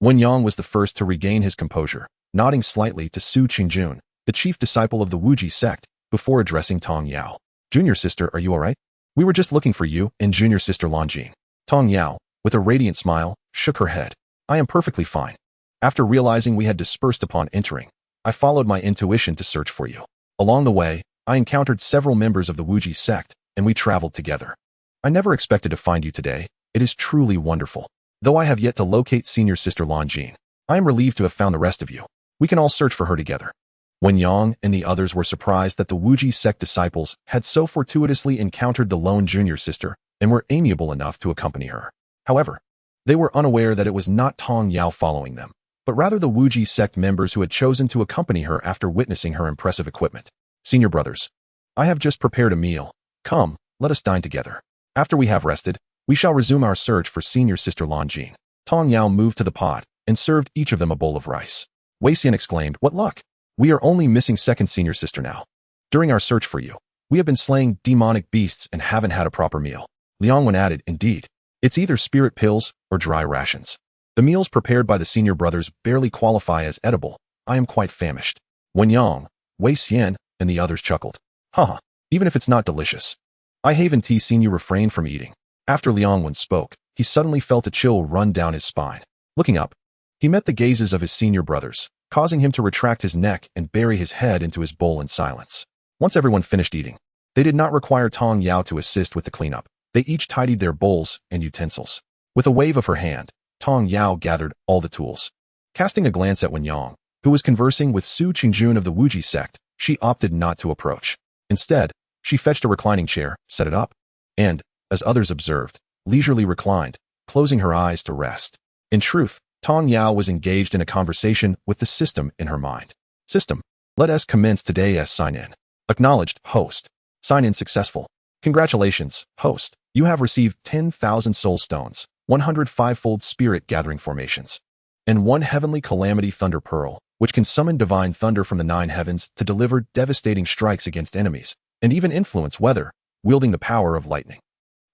Wen Yang was the first to regain his composure, nodding slightly to Su Qingjun, the chief disciple of the Wuji sect, before addressing Tong Yao. Junior sister, are you alright? We were just looking for you and junior sister Lanjing. Tong Yao, with a radiant smile, shook her head. I am perfectly fine. After realizing we had dispersed upon entering, I followed my intuition to search for you. Along the way, I encountered several members of the Wuji sect, and we traveled together. I never expected to find you today. It is truly wonderful. Though I have yet to locate senior sister Lanjing, I am relieved to have found the rest of you. We can all search for her together. Wen Yang and the others were surprised that the Wuji sect disciples had so fortuitously encountered the lone junior sister and were amiable enough to accompany her. However, they were unaware that it was not Tong Yao following them, but rather the Wuji sect members who had chosen to accompany her after witnessing her impressive equipment. Senior brothers, I have just prepared a meal. Come, let us dine together. After we have rested, we shall resume our search for senior sister Lanjing. Tong Yao moved to the pot and served each of them a bowl of rice. Wei Xian exclaimed, what luck! We are only missing second senior sister now. During our search for you, we have been slaying demonic beasts and haven't had a proper meal. Liang Wen added, indeed. It's either spirit pills or dry rations. The meals prepared by the senior brothers barely qualify as edible. I am quite famished. Wen Yang, Wei Xian, and the others chuckled. Haha, even if it's not delicious. I haven't seen you refrain from eating. After Liang Wen spoke, he suddenly felt a chill run down his spine. Looking up, he met the gazes of his senior brothers, causing him to retract his neck and bury his head into his bowl in silence. Once everyone finished eating, they did not require Tong Yao to assist with the cleanup. They each tidied their bowls and utensils. With a wave of her hand, Tong Yao gathered all the tools. Casting a glance at Wen Yang, who was conversing with Su Qingxuan of the Wuji sect, she opted not to approach. Instead, she fetched a reclining chair, set it up, and, as others observed, leisurely reclined, closing her eyes to rest. In truth, Tong Yao was engaged in a conversation with the system in her mind. System, let us commence today's sign-in. Acknowledged, host. Sign-in successful. Congratulations, host. You have received 10,000 soul stones, 100 five-fold spirit gathering formations, and 1 heavenly calamity thunder pearl, which can summon divine thunder from the 9 heavens to deliver devastating strikes against enemies, and even influence weather, wielding the power of lightning.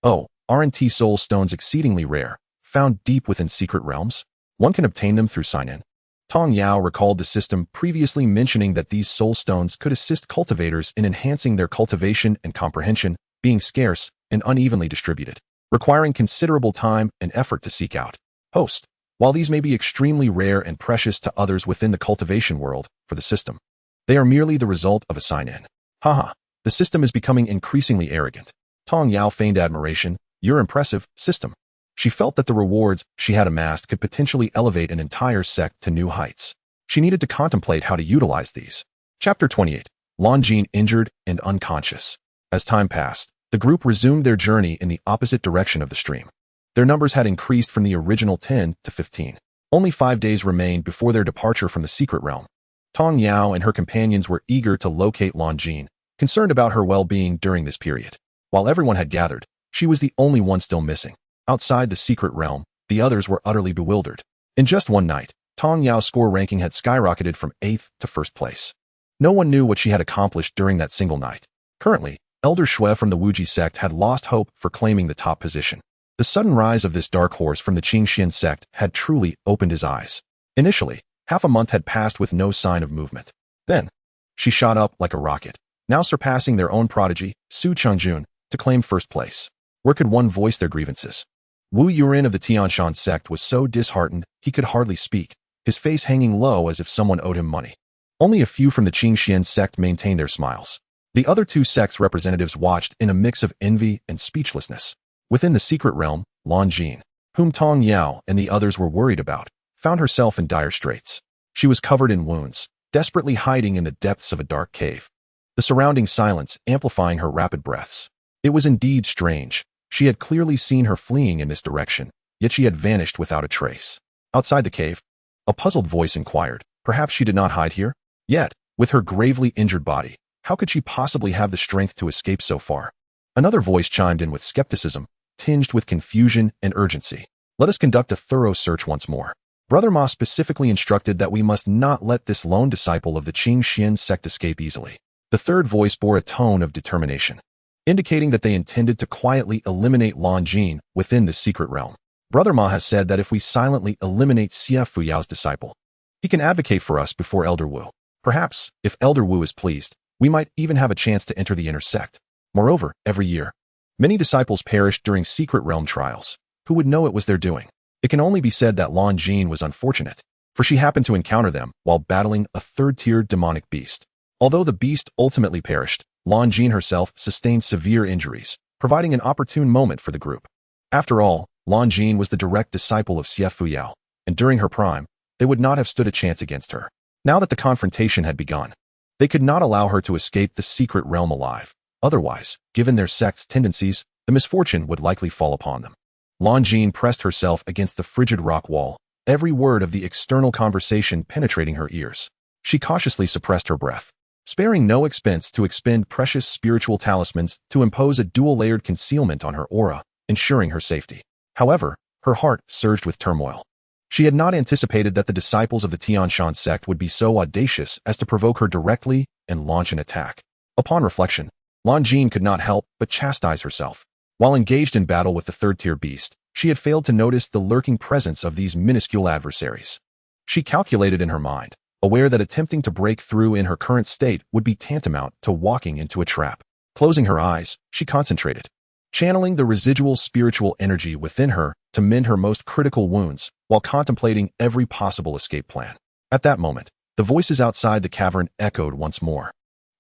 Oh, aren't soul stones exceedingly rare, found deep within secret realms? One can obtain them through sign-in. Tong Yao recalled the system previously mentioning that these soul stones could assist cultivators in enhancing their cultivation and comprehension, being scarce and unevenly distributed, requiring considerable time and effort to seek out. Host, while these may be extremely rare and precious to others within the cultivation world, for the system, they are merely the result of a sign-in. Haha, the system is becoming increasingly arrogant. Tong Yao feigned admiration. You're impressive, system. She felt that the rewards she had amassed could potentially elevate an entire sect to new heights. She needed to contemplate how to utilize these. Chapter 28. Longine injured and unconscious. As time passed, the group resumed their journey in the opposite direction of the stream. Their numbers had increased from the original 10 to 15. Only 5 days remained before their departure from the secret realm. Tong Yao and her companions were eager to locate Longine, concerned about her well-being during this period. While everyone had gathered, she was the only one still missing. Outside the secret realm, the others were utterly bewildered. In just one night, Tong Yao's score ranking had skyrocketed from 8th to 1st place. No one knew what she had accomplished during that single night. Currently, Elder Shui from the Wuji sect had lost hope for claiming the top position. The sudden rise of this dark horse from the Qingxuan Sect had truly opened his eyes. Initially, half a month had passed with no sign of movement. Then, she shot up like a rocket, now surpassing their own prodigy, Su Qingxuan, to claim 1st place. Where could one voice their grievances? Wu Yurin of the Qingxuan Sect was so disheartened he could hardly speak, his face hanging low as if someone owed him money. Only a few from the Qingxuan Sect maintained their smiles. The other 2 sects' representatives watched in a mix of envy and speechlessness. Within the secret realm, Longine, whom Tong Yao and the others were worried about, found herself in dire straits. She was covered in wounds, desperately hiding in the depths of a dark cave, the surrounding silence amplifying her rapid breaths. It was indeed strange. She had clearly seen her fleeing in this direction, yet she had vanished without a trace. Outside the cave, a puzzled voice inquired, perhaps she did not hide here? Yet, with her gravely injured body, how could she possibly have the strength to escape so far? Another voice chimed in with skepticism, tinged with confusion and urgency. Let us conduct a thorough search once more. Brother Ma specifically instructed that we must not let this lone disciple of the Qingxuan Sect escape easily. The third voice bore a tone of determination, indicating that they intended to quietly eliminate Longine within the secret realm. Brother Ma has said that if we silently eliminate Xia Fuyao's disciple, he can advocate for us before Elder Wu. Perhaps, if Elder Wu is pleased, we might even have a chance to enter the inner sect. Moreover, every year, many disciples perish during secret realm trials. Who would know it was their doing? It can only be said that Longine was unfortunate, for she happened to encounter them while battling a 3rd-tier demonic beast. Although the beast ultimately perished, Longine herself sustained severe injuries, providing an opportune moment for the group. After all, Longine was the direct disciple of Xia Fuyao, and during her prime, they would not have stood a chance against her. Now that the confrontation had begun, they could not allow her to escape the secret realm alive. Otherwise, given their sect's tendencies, the misfortune would likely fall upon them. Longine pressed herself against the frigid rock wall, every word of the external conversation penetrating her ears. She cautiously suppressed her breath, sparing no expense to expend precious spiritual talismans to impose a dual-layered concealment on her aura, ensuring her safety. However, her heart surged with turmoil. She had not anticipated that the disciples of the Qingxuan Sect would be so audacious as to provoke her directly and launch an attack. Upon reflection, Longine could not help but chastise herself. While engaged in battle with the 3rd-tier beast, she had failed to notice the lurking presence of these minuscule adversaries. She calculated in her mind, aware that attempting to break through in her current state would be tantamount to walking into a trap. Closing her eyes, she concentrated, channeling the residual spiritual energy within her to mend her most critical wounds while contemplating every possible escape plan. At that moment, the voices outside the cavern echoed once more,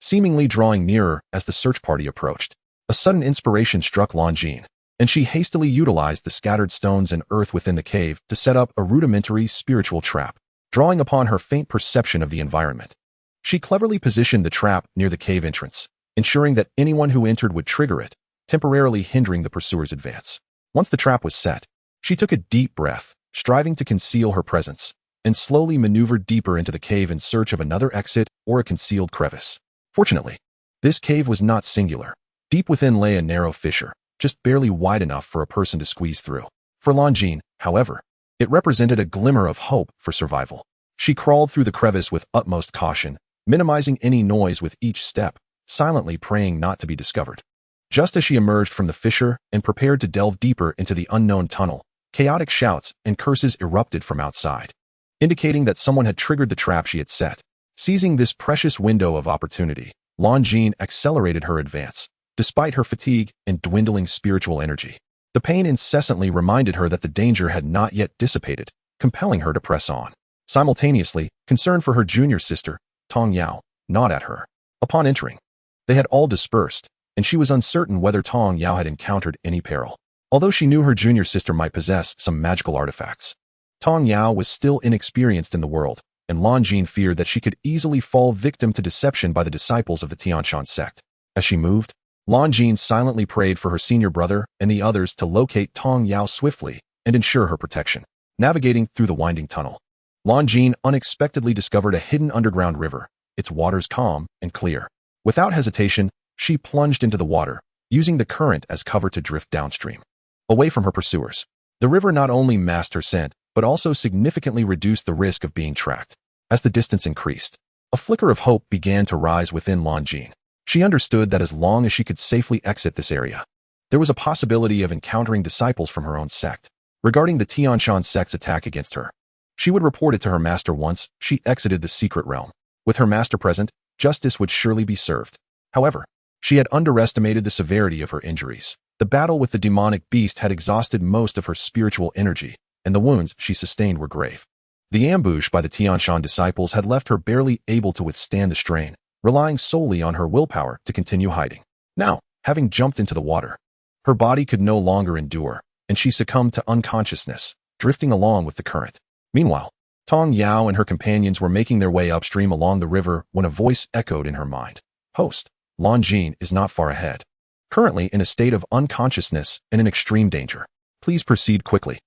seemingly drawing nearer as the search party approached. A sudden inspiration struck Longine. and she hastily utilized the scattered stones and earth within the cave to set up a rudimentary spiritual trap, drawing upon her faint perception of the environment. She cleverly positioned the trap near the cave entrance, ensuring that anyone who entered would trigger it, temporarily hindering the pursuer's advance. Once the trap was set, she took a deep breath, striving to conceal her presence, and slowly maneuvered deeper into the cave in search of another exit or a concealed crevice. Fortunately, this cave was not singular. Deep within lay a narrow fissure, just barely wide enough for a person to squeeze through. For Longine, however, it represented a glimmer of hope for survival. She crawled through the crevice with utmost caution, minimizing any noise with each step, silently praying not to be discovered. Just as she emerged from the fissure and prepared to delve deeper into the unknown tunnel, chaotic shouts and curses erupted from outside, indicating that someone had triggered the trap she had set. Seizing this precious window of opportunity, Longine accelerated her advance, despite her fatigue and dwindling spiritual energy. The pain incessantly reminded her that the danger had not yet dissipated, compelling her to press on. Simultaneously, concern for her junior sister, Tong Yao, gnawed at her. Upon entering, they had all dispersed, and she was uncertain whether Tong Yao had encountered any peril. Although she knew her junior sister might possess some magical artifacts, Tong Yao was still inexperienced in the world, and Longine feared that she could easily fall victim to deception by the disciples of the Qingxuan Sect. As she moved, Longine silently prayed for her senior brother and the others to locate Tong Yao swiftly and ensure her protection. Navigating through the winding tunnel, Longine unexpectedly discovered a hidden underground river, its waters calm and clear. Without hesitation, she plunged into the water, using the current as cover to drift downstream, away from her pursuers. The river not only masked her scent, but also significantly reduced the risk of being tracked. As the distance increased, a flicker of hope began to rise within Longine. She understood that as long as she could safely exit this area, there was a possibility of encountering disciples from her own sect. Regarding the Qingxuan Sect's attack against her, she would report it to her master once she exited the secret realm. With her master present, justice would surely be served. However, she had underestimated the severity of her injuries. The battle with the demonic beast had exhausted most of her spiritual energy, and the wounds she sustained were grave. The ambush by the Qingxuan disciples had left her barely able to withstand the strain, relying solely on her willpower to continue hiding. Now, having jumped into the water, her body could no longer endure, and she succumbed to unconsciousness, drifting along with the current. Meanwhile, Tong Yao and her companions were making their way upstream along the river when a voice echoed in her mind. Host, Longine is not far ahead, currently in a state of unconsciousness and in extreme danger. Please proceed quickly.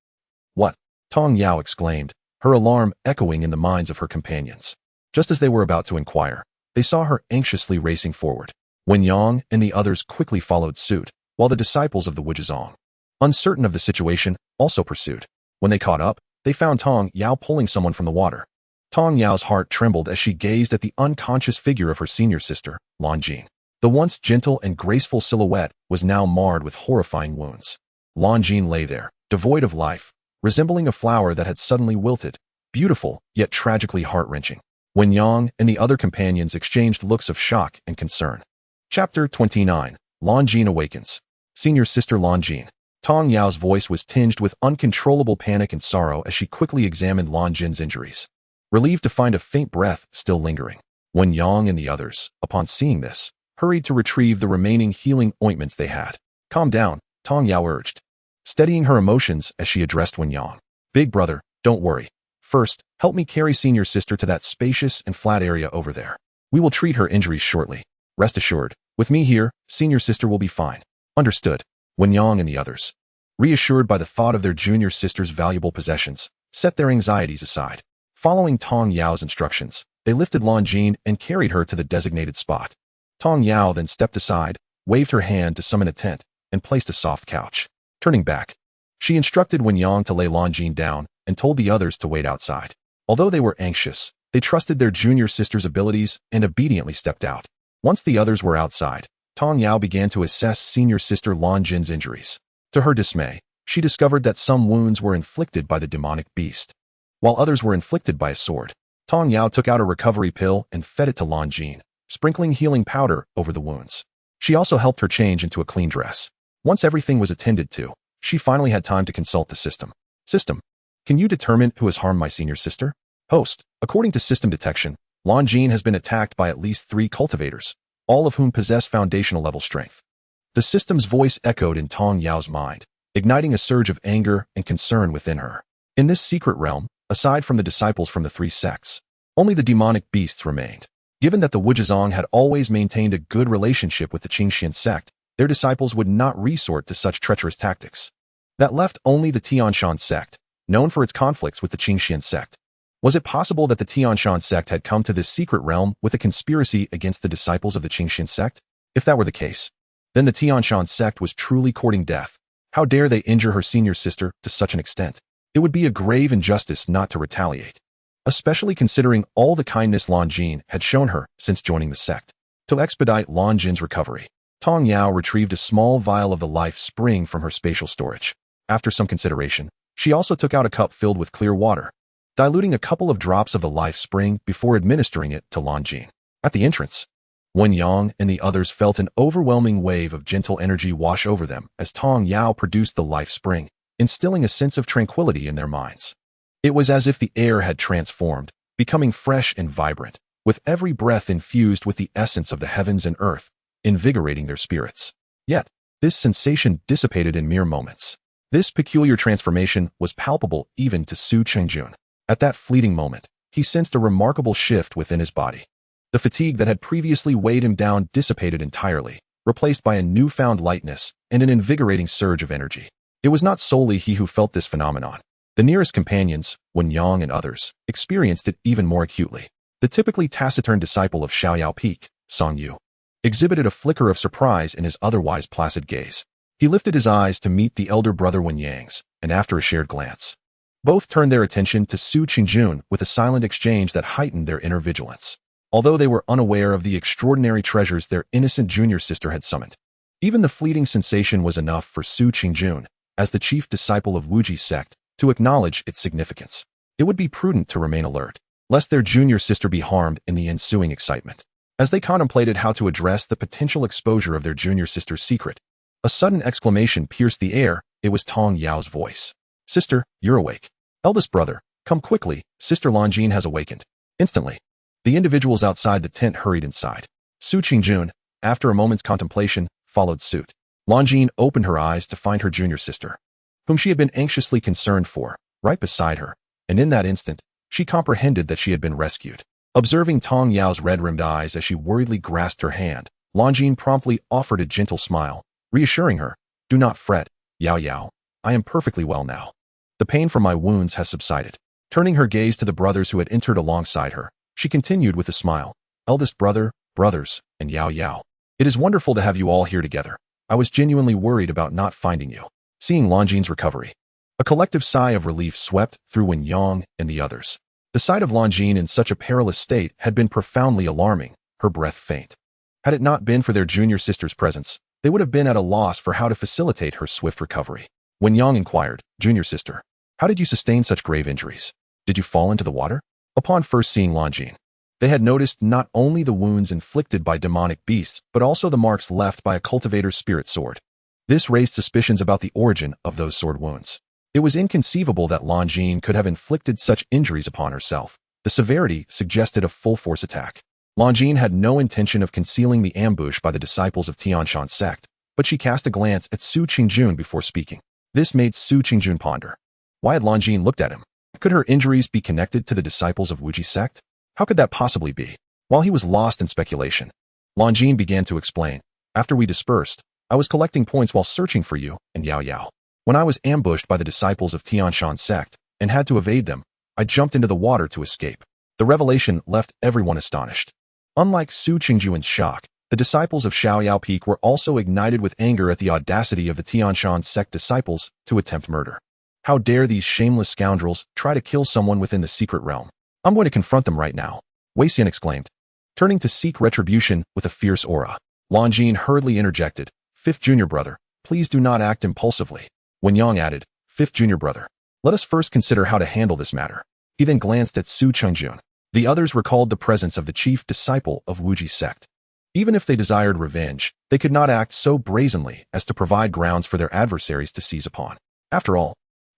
What? Tong Yao exclaimed, her alarm echoing in the minds of her companions. Just as they were about to inquire, they saw her anxiously racing forward. Wen Yang and the others quickly followed suit, while the disciples of the Wujizong, uncertain of the situation, also pursued. When they caught up, they found Tong Yao pulling someone from the water. Tong Yao's heart trembled as she gazed at the unconscious figure of her senior sister, Longine. The once gentle and graceful silhouette was now marred with horrifying wounds. Longine lay there, devoid of life, resembling a flower that had suddenly wilted, beautiful, yet tragically heart-wrenching. Wen Yang and the other companions exchanged looks of shock and concern. Chapter 29. Longine Awakens. Senior Sister Longine. Tong Yao's voice was tinged with uncontrollable panic and sorrow as she quickly examined Longine's injuries, relieved to find a faint breath still lingering. Wen Yang and the others, upon seeing this, hurried to retrieve the remaining healing ointments they had. Calm down, Tong Yao urged, steadying her emotions as she addressed Wen Yang. Big brother, don't worry. First, help me carry senior sister to that spacious and flat area over there. We will treat her injuries shortly. Rest assured, with me here, senior sister will be fine. Understood. Wen Yang and the others, reassured by the thought of their junior sister's valuable possessions, set their anxieties aside. Following Tong Yao's instructions, they lifted Longine and carried her to the designated spot. Tong Yao then stepped aside, waved her hand to summon a tent, and placed a soft couch. Turning back, she instructed Wen Yang to lay Longine down and told the others to wait outside. Although they were anxious, they trusted their junior sister's abilities and obediently stepped out. Once the others were outside, Tong Yao began to assess senior sister Longine's injuries. To her dismay, she discovered that some wounds were inflicted by the demonic beast, while others were inflicted by a sword. Tong Yao took out a recovery pill and fed it to Longine, sprinkling healing powder over the wounds. She also helped her change into a clean dress. Once everything was attended to, she finally had time to consult the system. System, can you determine who has harmed my senior sister? Host, according to system detection, Longine has been attacked by at least 3 cultivators, all of whom possess foundational level strength. The system's voice echoed in Tong Yao's mind, igniting a surge of anger and concern within her. In this secret realm, aside from the disciples from the three sects, only the demonic beasts remained. Given that the Wuzhizong had always maintained a good relationship with the Qingxuan Sect, their disciples would not resort to such treacherous tactics. That left only the Qingxuan Sect, known for its conflicts with the Qingxuan Sect. Was it possible that the Qingxuan Sect had come to this secret realm with a conspiracy against the disciples of the Qingxuan Sect? If that were the case, then the Qingxuan Sect was truly courting death. How dare they injure her senior sister to such an extent? It would be a grave injustice not to retaliate, especially considering all the kindness Lan Jin had shown her since joining the sect. To expedite Lan Jin's recovery, Tong Yao retrieved a small vial of the life spring from her spatial storage. After some consideration, she also took out a cup filled with clear water, diluting a couple of drops of the life spring before administering it to Lan Jin. At the entrance, Wen Yang and the others felt an overwhelming wave of gentle energy wash over them as Tong Yao produced the life spring, instilling a sense of tranquility in their minds. It was as if the air had transformed, becoming fresh and vibrant, with every breath infused with the essence of the heavens and earth, invigorating their spirits. Yet, this sensation dissipated in mere moments. This peculiar transformation was palpable even to Su Chengjun. At that fleeting moment, he sensed a remarkable shift within his body. The fatigue that had previously weighed him down dissipated entirely, replaced by a newfound lightness and an invigorating surge of energy. It was not solely he who felt this phenomenon. The nearest companions, Wen Yang and others, experienced it even more acutely. The typically taciturn disciple of Xiaoyao Peak, Song Yu, exhibited a flicker of surprise in his otherwise placid gaze. He lifted his eyes to meet the elder brother Wen Yang's, and after a shared glance, both turned their attention to Su Qingjun with a silent exchange that heightened their inner vigilance. Although they were unaware of the extraordinary treasures their innocent junior sister had summoned, even the fleeting sensation was enough for Su Qingjun, as the chief disciple of Wuji's sect, to acknowledge its significance. It would be prudent to remain alert, lest their junior sister be harmed in the ensuing excitement. As they contemplated how to address the potential exposure of their junior sister's secret, a sudden exclamation pierced the air. It was Tong Yao's voice. "Sister, you're awake. Eldest brother, come quickly, Sister Lan Jin has awakened." Instantly, the individuals outside the tent hurried inside. Su Qingjun, after a moment's contemplation, followed suit. Lan Jin opened her eyes to find her junior sister, whom she had been anxiously concerned for, right beside her, and in that instant, she comprehended that she had been rescued. Observing Tong Yao's red-rimmed eyes as she worriedly grasped her hand, Lan Jin promptly offered a gentle smile, reassuring her, "Do not fret, Yao Yao. I am perfectly well now. The pain from my wounds has subsided." Turning her gaze to the brothers who had entered alongside her, she continued with a smile, "Eldest brother, brothers, and Yao Yao. It is wonderful to have you all here together. I was genuinely worried about not finding you." Seeing Lan Jin's recovery, a collective sigh of relief swept through Wen Yang and the others. The sight of Lan Jin in such a perilous state had been profoundly alarming, her breath faint. Had it not been for their junior sister's presence, they would have been at a loss for how to facilitate her swift recovery. Wen Yang inquired, "Junior sister, how did you sustain such grave injuries? Did you fall into the water?" Upon first seeing Lan Jin, they had noticed not only the wounds inflicted by demonic beasts, but also the marks left by a cultivator's spirit sword. This raised suspicions about the origin of those sword wounds. It was inconceivable that Lan Jin could have inflicted such injuries upon herself. The severity suggested a full-force attack. Lan Jin had no intention of concealing the ambush by the disciples of Qingxuan Sect, but she cast a glance at Su Qingjun before speaking. This made Su Qingjun ponder. Why had Lan Jin looked at him? Could her injuries be connected to the disciples of Wuji's sect? How could that possibly be? While he was lost in speculation, Lan Jin began to explain. "After we dispersed, I was collecting points while searching for you and Yao Yao. When I was ambushed by the disciples of Qingxuan Sect and had to evade them, I jumped into the water to escape." The revelation left everyone astonished. Unlike Su Qingjun's shock, the disciples of Xiaoyao Peak were also ignited with anger at the audacity of the Qingxuan Sect disciples to attempt murder. How dare these shameless scoundrels try to kill someone within the secret realm? "I'm going to confront them right now," Wei Xian exclaimed. Turning to seek retribution with a fierce aura, Lan Jin hurriedly interjected, "Fifth junior brother, please do not act impulsively." Wen Yang added, "Fifth junior brother, let us first consider how to handle this matter." He then glanced at Su Chengjun. The others recalled the presence of the chief disciple of Wuji's sect. Even if they desired revenge, they could not act so brazenly as to provide grounds for their adversaries to seize upon. After all,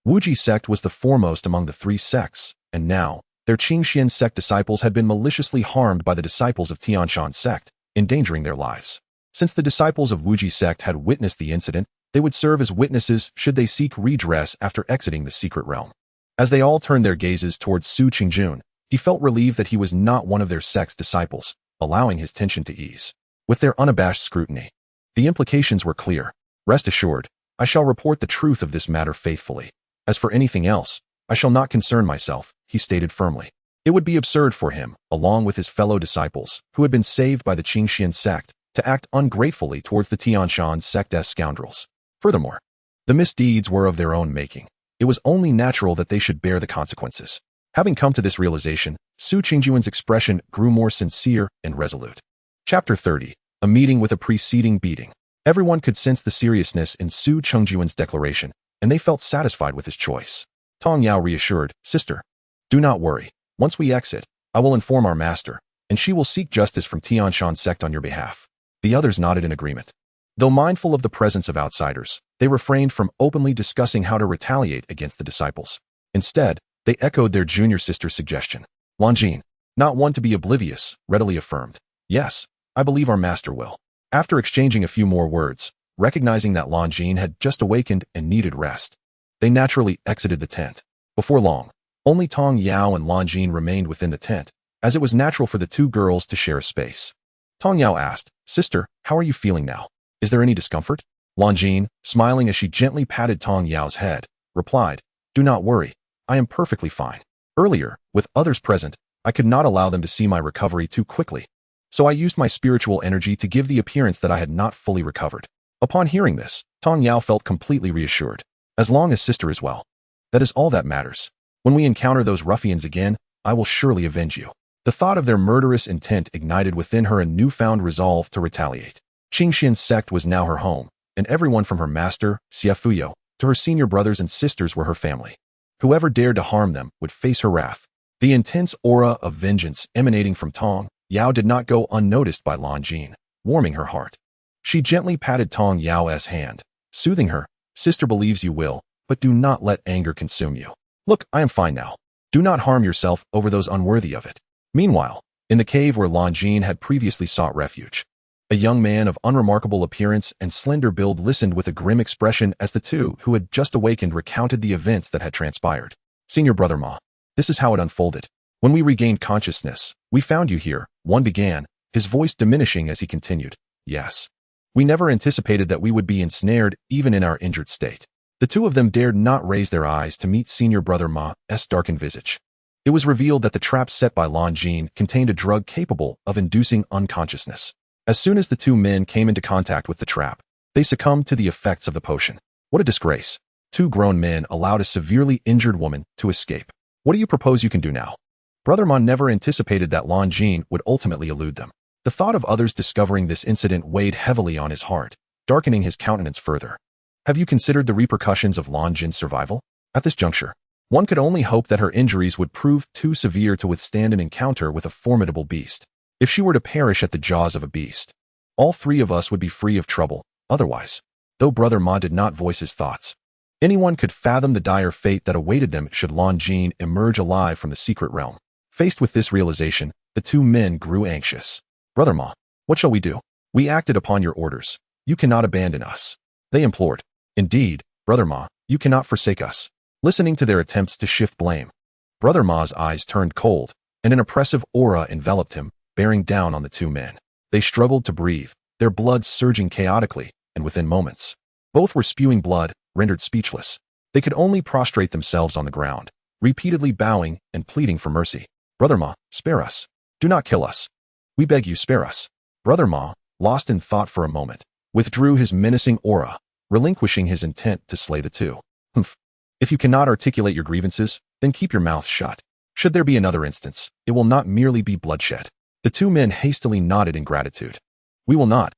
Wuji's sect was the foremost among the three sects, and now, their Qingxuan Sect disciples had been maliciously harmed by the disciples of Qingxuan Sect, endangering their lives. Since the disciples of Wuji sect had witnessed the incident, they would serve as witnesses should they seek redress after exiting the secret realm. As they all turned their gazes towards Su Qingjun, he felt relieved that he was not one of their sect's disciples, allowing his tension to ease. With their unabashed scrutiny, the implications were clear. Rest assured, I shall report the truth of this matter faithfully. As for anything else, I shall not concern myself, he stated firmly. It would be absurd for him, along with his fellow disciples, who had been saved by the Qingxuan Sect, to act ungratefully towards the Qingxuan Sect's scoundrels. Furthermore, the misdeeds were of their own making. It was only natural that they should bear the consequences. Having come to this realization, Su Qingjuan's expression grew more sincere and resolute. Chapter 30. A meeting with a preceding beating. Everyone could sense the seriousness in Su Qingjuan's declaration, and they felt satisfied with his choice. Tong Yao reassured, Sister, do not worry. Once we exit, I will inform our master, and she will seek justice from Qingxuan Sect on your behalf. The others nodded in agreement. Though mindful of the presence of outsiders, they refrained from openly discussing how to retaliate against the disciples. Instead, they echoed their junior sister's suggestion. Lanjin, not one to be oblivious, readily affirmed, Yes, I believe our master will. After exchanging a few more words, recognizing that Lanjin had just awakened and needed rest, they naturally exited the tent. Before long, only Tong Yao and Lanjin remained within the tent, as it was natural for the two girls to share a space. Tong Yao asked, Sister, how are you feeling now? Is there any discomfort? Lanjin, smiling as she gently patted Tong Yao's head, replied, Do not worry, I am perfectly fine. Earlier, with others present, I could not allow them to see my recovery too quickly, so I used my spiritual energy to give the appearance that I had not fully recovered. Upon hearing this, Tong Yao felt completely reassured. As long as Sister is well, that is all that matters. When we encounter those ruffians again, I will surely avenge you. The thought of their murderous intent ignited within her a newfound resolve to retaliate. Qingxuan Sect was now her home, and everyone from her master, Xiafuyo, to her senior brothers and sisters were her family. Whoever dared to harm them would face her wrath. The intense aura of vengeance emanating from Tong Yao did not go unnoticed by Lanjin, warming her heart. She gently patted Tong Yao's hand, soothing her, Sister believes you will, but do not let anger consume you. Look, I am fine now. Do not harm yourself over those unworthy of it. Meanwhile, in the cave where Lanjin had previously sought refuge, a young man of unremarkable appearance and slender build listened with a grim expression as the two who had just awakened recounted the events that had transpired. Senior Brother Ma, this is how it unfolded. When we regained consciousness, we found you here, one began, his voice diminishing as he continued. Yes. We never anticipated that we would be ensnared even in our injured state. The two of them dared not raise their eyes to meet Senior Brother Ma's darkened visage. It was revealed that the trap set by Lanjin contained a drug capable of inducing unconsciousness. As soon as the two men came into contact with the trap, they succumbed to the effects of the potion. What a disgrace. Two grown men allowed a severely injured woman to escape. What do you propose you can do now? Brother Ma never anticipated that Lanjin would ultimately elude them. The thought of others discovering this incident weighed heavily on his heart, darkening his countenance further. Have you considered the repercussions of Lanjin's survival? At this juncture, one could only hope that her injuries would prove too severe to withstand an encounter with a formidable beast. If she were to perish at the jaws of a beast, all three of us would be free of trouble. Otherwise, though Brother Ma did not voice his thoughts, anyone could fathom the dire fate that awaited them should Lanjin emerge alive from the secret realm. Faced with this realization, the two men grew anxious. Brother Ma, what shall we do? We acted upon your orders. You cannot abandon us. They implored. Indeed, Brother Ma, you cannot forsake us. Listening to their attempts to shift blame, Brother Ma's eyes turned cold, and an oppressive aura enveloped him, bearing down on the two men. They struggled to breathe, their blood surging chaotically, and within moments, both were spewing blood, rendered speechless. They could only prostrate themselves on the ground, repeatedly bowing and pleading for mercy. Brother Ma, spare us. Do not kill us. We beg you, spare us. Brother Ma, lost in thought for a moment, withdrew his menacing aura, relinquishing his intent to slay the two. Humph. If you cannot articulate your grievances, then keep your mouth shut. Should there be another instance, it will not merely be bloodshed. The two men hastily nodded in gratitude. We will not.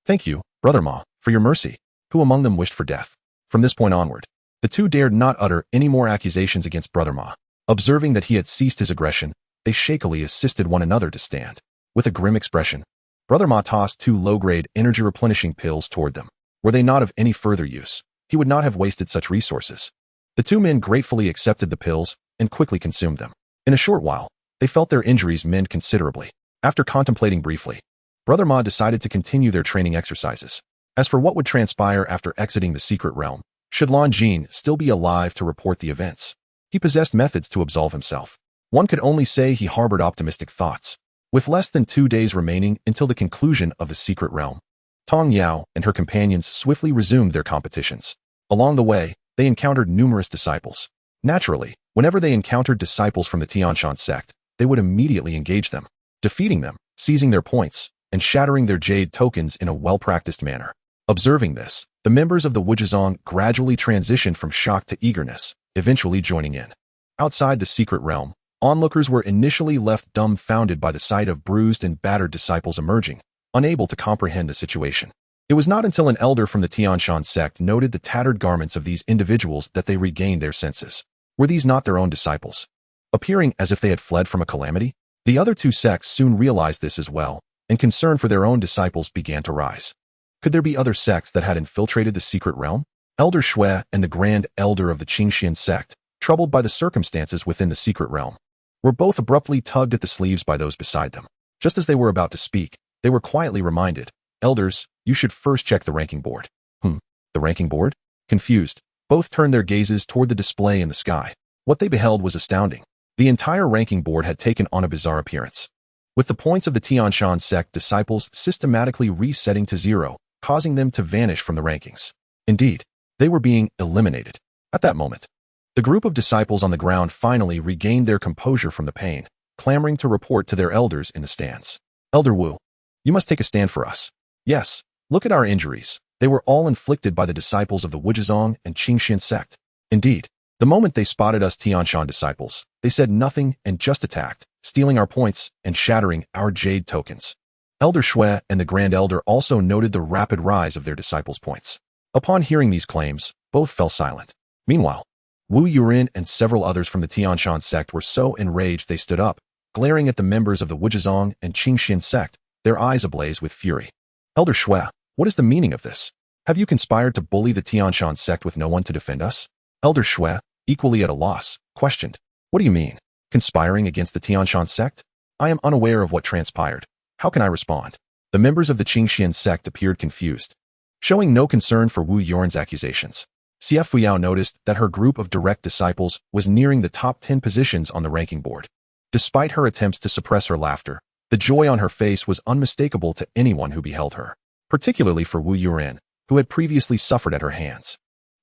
Thank you, Brother Ma, for your mercy. Who among them wished for death? From this point onward, the two dared not utter any more accusations against Brother Ma. Observing that he had ceased his aggression, they shakily assisted one another to stand. With a grim expression, Brother Ma tossed two low-grade energy-replenishing pills toward them. Were they not of any further use, he would not have wasted such resources. The two men gratefully accepted the pills and quickly consumed them. In a short while, they felt their injuries mend considerably. After contemplating briefly, Brother Ma decided to continue their training exercises. As for what would transpire after exiting the secret realm, should Lan Jin still be alive to report the events? He possessed methods to absolve himself. One could only say he harbored optimistic thoughts. With less than 2 days remaining until the conclusion of the secret realm, Tong Yao and her companions swiftly resumed their competitions. Along the way, they encountered numerous disciples. Naturally, whenever they encountered disciples from the Qingxuan Sect, they would immediately engage them, defeating them, seizing their points, and shattering their jade tokens in a well-practiced manner. Observing this, the members of the Wuzhizong gradually transitioned from shock to eagerness, eventually joining in. Outside the secret realm, onlookers were initially left dumbfounded by the sight of bruised and battered disciples emerging, unable to comprehend the situation. It was not until an elder from the Qingxuan Sect noted the tattered garments of these individuals that they regained their senses. Were these not their own disciples? Appearing as if they had fled from a calamity? The other two sects soon realized this as well, and concern for their own disciples began to rise. Could there be other sects that had infiltrated the secret realm? Elder Shui and the Grand Elder of the Qingxuan Sect, troubled by the circumstances within the secret realm, were both abruptly tugged at the sleeves by those beside them. Just as they were about to speak, they were quietly reminded, "Elders, you should first check the ranking board." The ranking board? Confused, both turned their gazes toward the display in the sky. What they beheld was astounding. The entire ranking board had taken on a bizarre appearance, with the points of the Qingxuan Sect disciples systematically resetting to 0, causing them to vanish from the rankings. Indeed, they were being eliminated. At that moment, the group of disciples on the ground finally regained their composure from the pain, clamoring to report to their elders in the stands. "Elder Wu, you must take a stand for us. Yes, look at our injuries. They were all inflicted by the disciples of the Wuzhizong and Qingxuan Sect. Indeed, the moment they spotted us Tianshan disciples, they said nothing and just attacked, stealing our points and shattering our jade tokens." Elder Shui and the Grand Elder also noted the rapid rise of their disciples' points. Upon hearing these claims, both fell silent. Meanwhile, Wu Yurin and several others from the Tianshan Sect were so enraged they stood up, glaring at the members of the Wuzhizong and Qingxuan Sect, their eyes ablaze with fury. "Elder Shui, what is the meaning of this? Have you conspired to bully the Tianshan Sect with no one to defend us?" Elder Shui, equally at a loss, questioned. "What do you mean? Conspiring against the Tianshan Sect? I am unaware of what transpired. How can I respond?" The members of the Qingxuan Sect appeared confused. Showing no concern for Wu Yurin's accusations, Xie Fuyao noticed that her group of direct disciples was nearing the top 10 positions on the ranking board. Despite her attempts to suppress her laughter, the joy on her face was unmistakable to anyone who beheld her, particularly for Wu Yurin, who had previously suffered at her hands.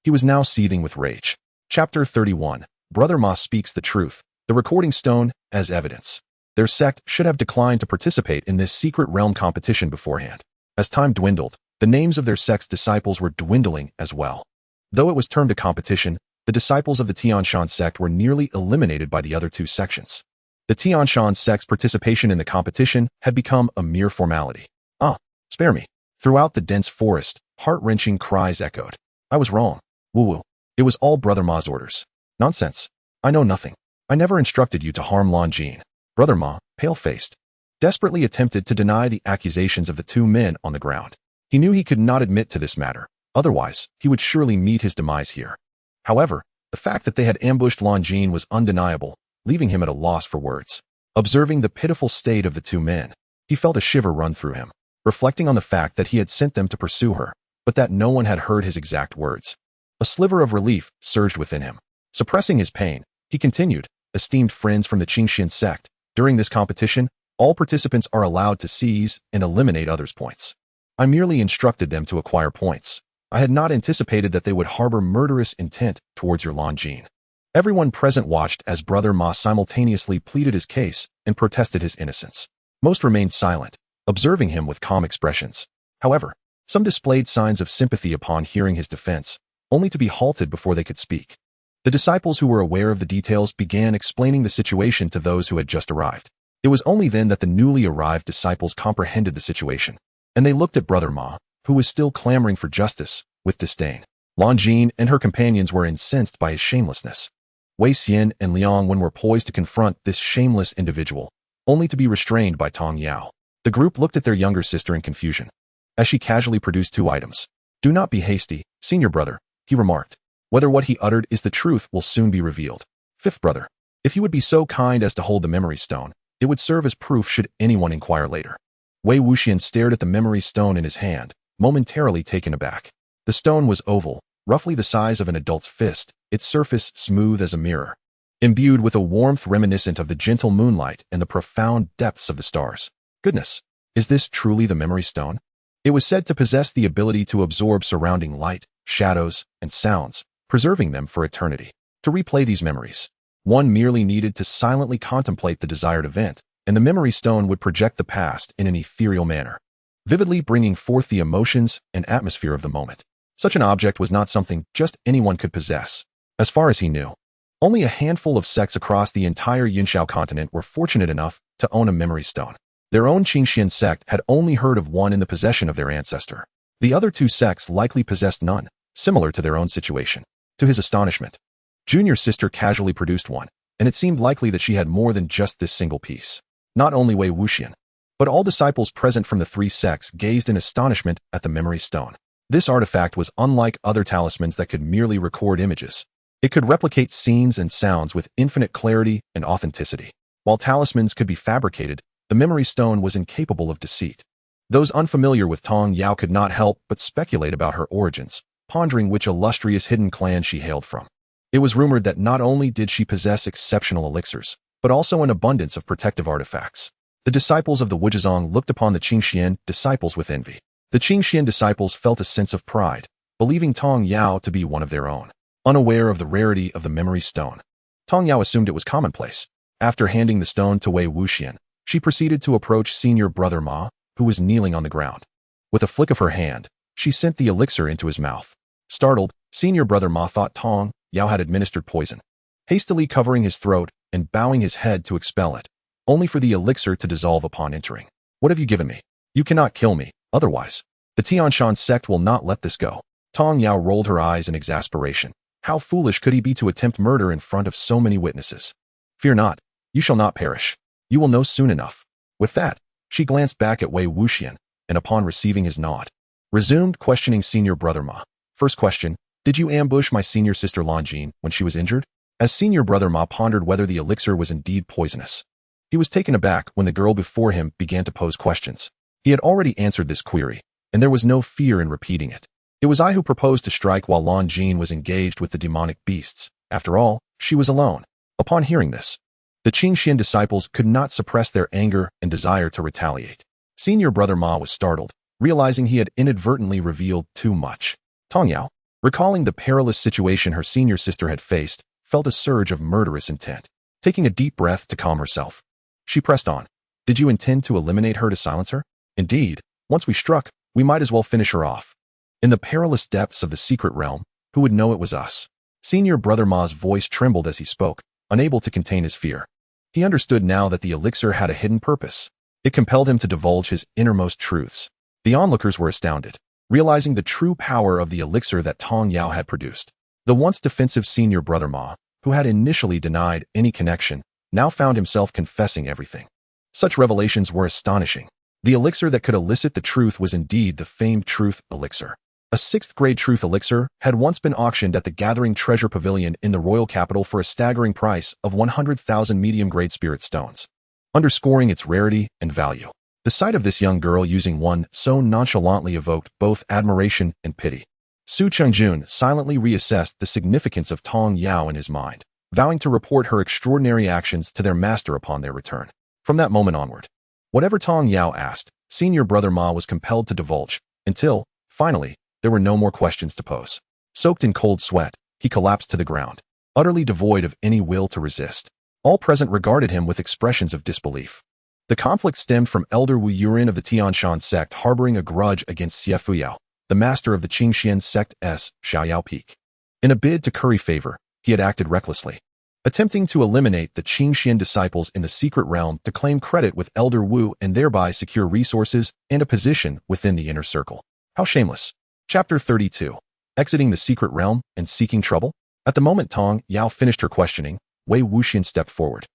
He was now seething with rage. Chapter 31. Brother Ma speaks the truth, the recording stone as evidence. Their sect should have declined to participate in this secret realm competition beforehand. As time dwindled, the names of their sect's disciples were dwindling as well. Though it was termed a competition, the disciples of the Tianshan Sect were nearly eliminated by the other two sections. The Tianshan Sect's participation in the competition had become a mere formality. "Ah, spare me." Throughout the dense forest, heart-wrenching cries echoed. "I was wrong. Wu-Wu. It was all Brother Ma's orders." "Nonsense. I know nothing. I never instructed you to harm Lan Jin." Brother Ma, pale-faced, desperately attempted to deny the accusations of the two men on the ground. He knew he could not admit to this matter, otherwise he would surely meet his demise here. However, the fact that they had ambushed Lan Jin was undeniable, leaving him at a loss for words. Observing the pitiful state of the two men, he felt a shiver run through him, reflecting on the fact that he had sent them to pursue her, but that no one had heard his exact words. A sliver of relief surged within him. Suppressing his pain, he continued, "Esteemed friends from the Qingxuan Sect, during this competition, all participants are allowed to seize and eliminate others' points. I merely instructed them to acquire points. I had not anticipated that they would harbor murderous intent towards your Lan Jin." Everyone present watched as Brother Ma simultaneously pleaded his case and protested his innocence. Most remained silent, observing him with calm expressions. However, some displayed signs of sympathy upon hearing his defense, only to be halted before they could speak. The disciples who were aware of the details began explaining the situation to those who had just arrived. It was only then that the newly arrived disciples comprehended the situation, and they looked at Brother Ma, who was still clamoring for justice, with disdain. Lan Jin and her companions were incensed by his shamelessness. Wei Xian and Liang Wen were poised to confront this shameless individual, only to be restrained by Tong Yao. The group looked at their younger sister in confusion, as she casually produced 2 items. "Do not be hasty, senior brother," he remarked. "Whether what he uttered is the truth will soon be revealed. 5th brother, if you would be so kind as to hold the memory stone, it would serve as proof should anyone inquire later." Wei Wuxian stared at the memory stone in his hand, momentarily taken aback. The stone was oval, roughly the size of an adult's fist, its surface smooth as a mirror, imbued with a warmth reminiscent of the gentle moonlight and the profound depths of the stars. Goodness, is this truly the memory stone? It was said to possess the ability to absorb surrounding light, shadows, and sounds, preserving them for eternity. To replay these memories, one merely needed to silently contemplate the desired event, and the memory stone would project the past in an ethereal manner, vividly bringing forth the emotions and atmosphere of the moment. Such an object was not something just anyone could possess. As far as he knew, only a handful of sects across the entire Yunxiao Continent were fortunate enough to own a memory stone. Their own Qingxuan Sect had only heard of one in the possession of their ancestor. The other two sects likely possessed none, similar to their own situation. To his astonishment, Junior's sister casually produced one, and it seemed likely that she had more than just this single piece. Not only Wei Wuxian, but all disciples present from the three sects gazed in astonishment at the memory stone. This artifact was unlike other talismans that could merely record images. It could replicate scenes and sounds with infinite clarity and authenticity. While talismans could be fabricated, the memory stone was incapable of deceit. Those unfamiliar with Tong Yao could not help but speculate about her origins, pondering which illustrious hidden clan she hailed from. It was rumored that not only did she possess exceptional elixirs, but also an abundance of protective artifacts. The disciples of the Wuzhizong looked upon the Qingxian disciples with envy. The Qingxian disciples felt a sense of pride, believing Tong Yao to be one of their own. Unaware of the rarity of the memory stone, Tong Yao assumed it was commonplace. After handing the stone to Wei Wuxian, she proceeded to approach senior brother Ma, who was kneeling on the ground. With a flick of her hand, she sent the elixir into his mouth. Startled, senior brother Ma thought Tong Yao had administered poison. Hastily covering his throat and bowing his head to expel it, only for the elixir to dissolve upon entering. What have you given me? You cannot kill me, otherwise. The Qingxuan Sect will not let this go. Tong Yao rolled her eyes in exasperation. How foolish could he be to attempt murder in front of so many witnesses? Fear not, you shall not perish. You will know soon enough. With that, she glanced back at Wei Wuxian, and upon receiving his nod, resumed questioning senior brother Ma. First question, did you ambush my senior sister Longjin when she was injured? As senior brother Ma pondered whether the elixir was indeed poisonous, he was taken aback when the girl before him began to pose questions. He had already answered this query, and there was no fear in repeating it. It was I who proposed to strike while Longjin was engaged with the demonic beasts. After all, she was alone. Upon hearing this, the Qingxian disciples could not suppress their anger and desire to retaliate. Senior brother Ma was startled, realizing he had inadvertently revealed too much. Tong Yao, recalling the perilous situation her senior sister had faced, felt a surge of murderous intent. Taking a deep breath to calm herself, she pressed on. Did you intend to eliminate her to silence her? Indeed, once we struck, we might as well finish her off. In the perilous depths of the secret realm, who would know it was us? Senior brother Ma's voice trembled as he spoke, unable to contain his fear. He understood now that the elixir had a hidden purpose. It compelled him to divulge his innermost truths. The onlookers were astounded, realizing the true power of the elixir that Tong Yao had produced. The once defensive senior brother Ma, who had initially denied any connection, now found himself confessing everything. Such revelations were astonishing. The elixir that could elicit the truth was indeed the famed truth elixir. A 6th-grade truth elixir had once been auctioned at the Gathering Treasure Pavilion in the royal capital for a staggering price of 100,000 medium-grade spirit stones, underscoring its rarity and value. The sight of this young girl using one so nonchalantly evoked both admiration and pity. Su Chengjun silently reassessed the significance of Tong Yao in his mind, vowing to report her extraordinary actions to their master upon their return. From that moment onward, whatever Tong Yao asked, senior brother Ma was compelled to divulge, until, finally, there were no more questions to pose. Soaked in cold sweat, he collapsed to the ground, utterly devoid of any will to resist. All present regarded him with expressions of disbelief. The conflict stemmed from Elder Wu Yurin of the Qingxuan Sect harboring a grudge against Xie Fuyao, the master of the Qingxian Sect's Xiaoyao Peak. In a bid to curry favor, he had acted recklessly, attempting to eliminate the Qingxian disciples in the secret realm to claim credit with Elder Wu and thereby secure resources and a position within the inner circle. How shameless. Chapter 32. Exiting the secret realm and seeking trouble? At the moment Tong Yao finished her questioning, Wei Wuxian stepped forward,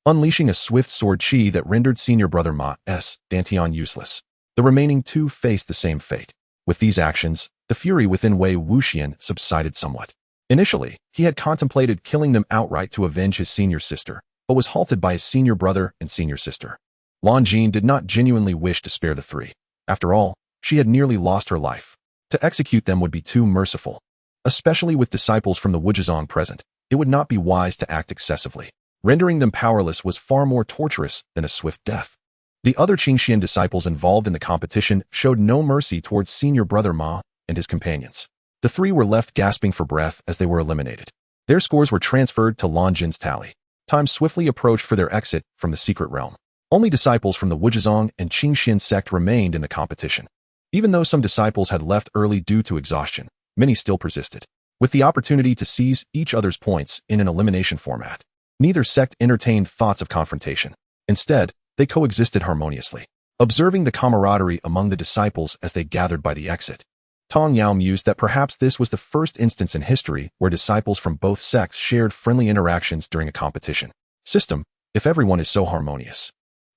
unleashing a swift sword chi that rendered senior brother Ma's Dantian useless. The remaining two faced the same fate. With these actions, the fury within Wei Wuxian subsided somewhat. Initially, he had contemplated killing them outright to avenge his senior sister, but was halted by his senior brother and senior sister. Lan Jin did not genuinely wish to spare the three. After all, she had nearly lost her life. To execute them would be too merciful. Especially with disciples from the Wuzhizong present, it would not be wise to act excessively. Rendering them powerless was far more torturous than a swift death. The other Qingxian disciples involved in the competition showed no mercy towards senior brother Ma and his companions. The three were left gasping for breath as they were eliminated. Their scores were transferred to Lan Jin's tally. Time swiftly approached for their exit from the secret realm. Only disciples from the Wuzhizong and Qingxuan Sect remained in the competition. Even though some disciples had left early due to exhaustion, many still persisted. With the opportunity to seize each other's points in an elimination format, neither sect entertained thoughts of confrontation. Instead, they coexisted harmoniously. Observing the camaraderie among the disciples as they gathered by the exit, Tong Yao mused that perhaps this was the first instance in history where disciples from both sects shared friendly interactions during a competition. System, if everyone is so harmonious,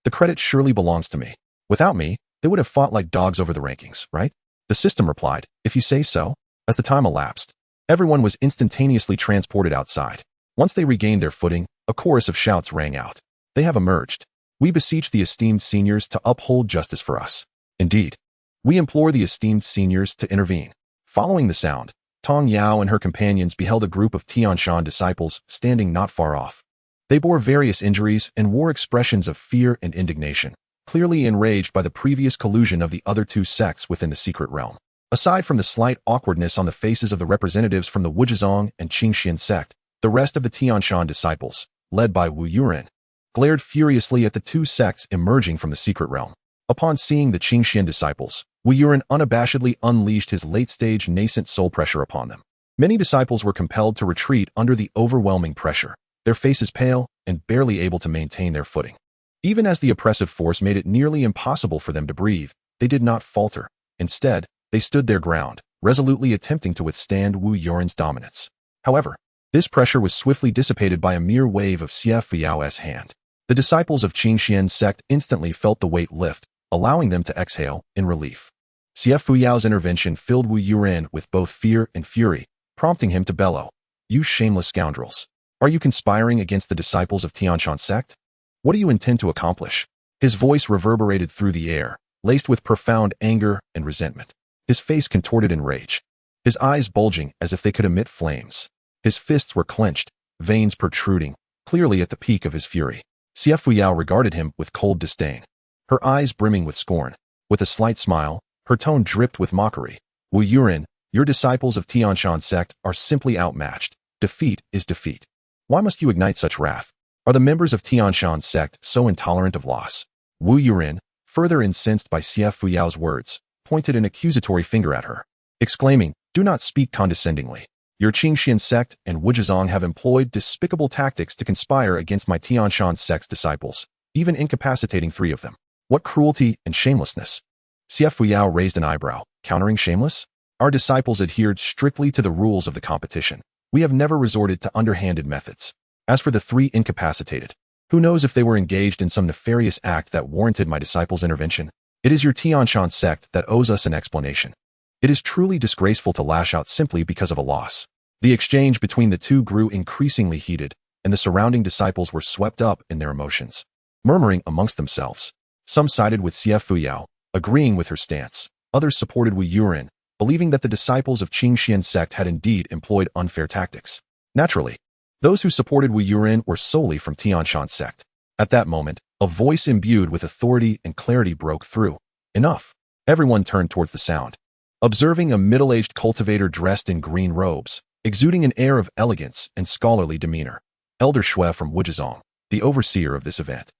the credit surely belongs to me. Without me, they would have fought like dogs over the rankings, right? The system replied, if you say so. As the time elapsed, everyone was instantaneously transported outside. Once they regained their footing, a chorus of shouts rang out. They have emerged. We beseech the esteemed seniors to uphold justice for us. Indeed, we implore the esteemed seniors to intervene. Following the sound, Tong Yao and her companions beheld a group of Tianshan disciples standing not far off. They bore various injuries and wore expressions of fear and indignation, clearly enraged by the previous collusion of the other two sects within the secret realm. Aside from the slight awkwardness on the faces of the representatives from the Wuzhizong and Qingxuan Sect, the rest of the Tianshan disciples, led by Wu Yuren, glared furiously at the two sects emerging from the secret realm. Upon seeing the Qingxian disciples, Wu Yuren unabashedly unleashed his late-stage nascent soul pressure upon them. Many disciples were compelled to retreat under the overwhelming pressure, their faces pale and barely able to maintain their footing. Even as the oppressive force made it nearly impossible for them to breathe, they did not falter. Instead, they stood their ground, resolutely attempting to withstand Wu Yuren's dominance. However, this pressure was swiftly dissipated by a mere wave of Xie Fuyao's hand. The disciples of Qingxuan Sect instantly felt the weight lift, allowing them to exhale in relief. Xie Fuyao's intervention filled Wu Yuren with both fear and fury, prompting him to bellow, "You shameless scoundrels! Are you conspiring against the disciples of Tianshan Sect? What do you intend to accomplish?" His voice reverberated through the air, laced with profound anger and resentment. His face contorted in rage, his eyes bulging as if they could emit flames. His fists were clenched, veins protruding, clearly at the peak of his fury. Xie Fuyao regarded him with cold disdain, her eyes brimming with scorn. With a slight smile, her tone dripped with mockery. "Wu Yuren, your disciples of Tianshan Sect are simply outmatched. Defeat is defeat. Why must you ignite such wrath? Are the members of Tianshan Sect so intolerant of loss?" Wu Yuren, further incensed by Xie Fuyao's words, pointed an accusatory finger at her, exclaiming, "Do not speak condescendingly. Your Qingxuan Sect and Wuzhizong have employed despicable tactics to conspire against my Tianshan Sect's disciples, even incapacitating 3 of them. What cruelty and shamelessness!" Xie Fuyao raised an eyebrow, countering shameless? "Our disciples adhered strictly to the rules of the competition. We have never resorted to underhanded methods. As for the 3 incapacitated, who knows if they were engaged in some nefarious act that warranted my disciples' intervention? It is your Tianshan Sect that owes us an explanation. It is truly disgraceful to lash out simply because of a loss." The exchange between the two grew increasingly heated, and the surrounding disciples were swept up in their emotions. Murmuring amongst themselves, some sided with Xie Fuyao, agreeing with her stance. Others supported Wu Yuren, believing that the disciples of Qingxuan Sect had indeed employed unfair tactics. Naturally, those who supported Wu Yuren were solely from Tianshan Sect. At that moment, a voice imbued with authority and clarity broke through. "Enough." Everyone turned towards the sound. Observing a middle-aged cultivator dressed in green robes, exuding an air of elegance and scholarly demeanor, Elder Shui from Wuzhizong, the overseer of this event.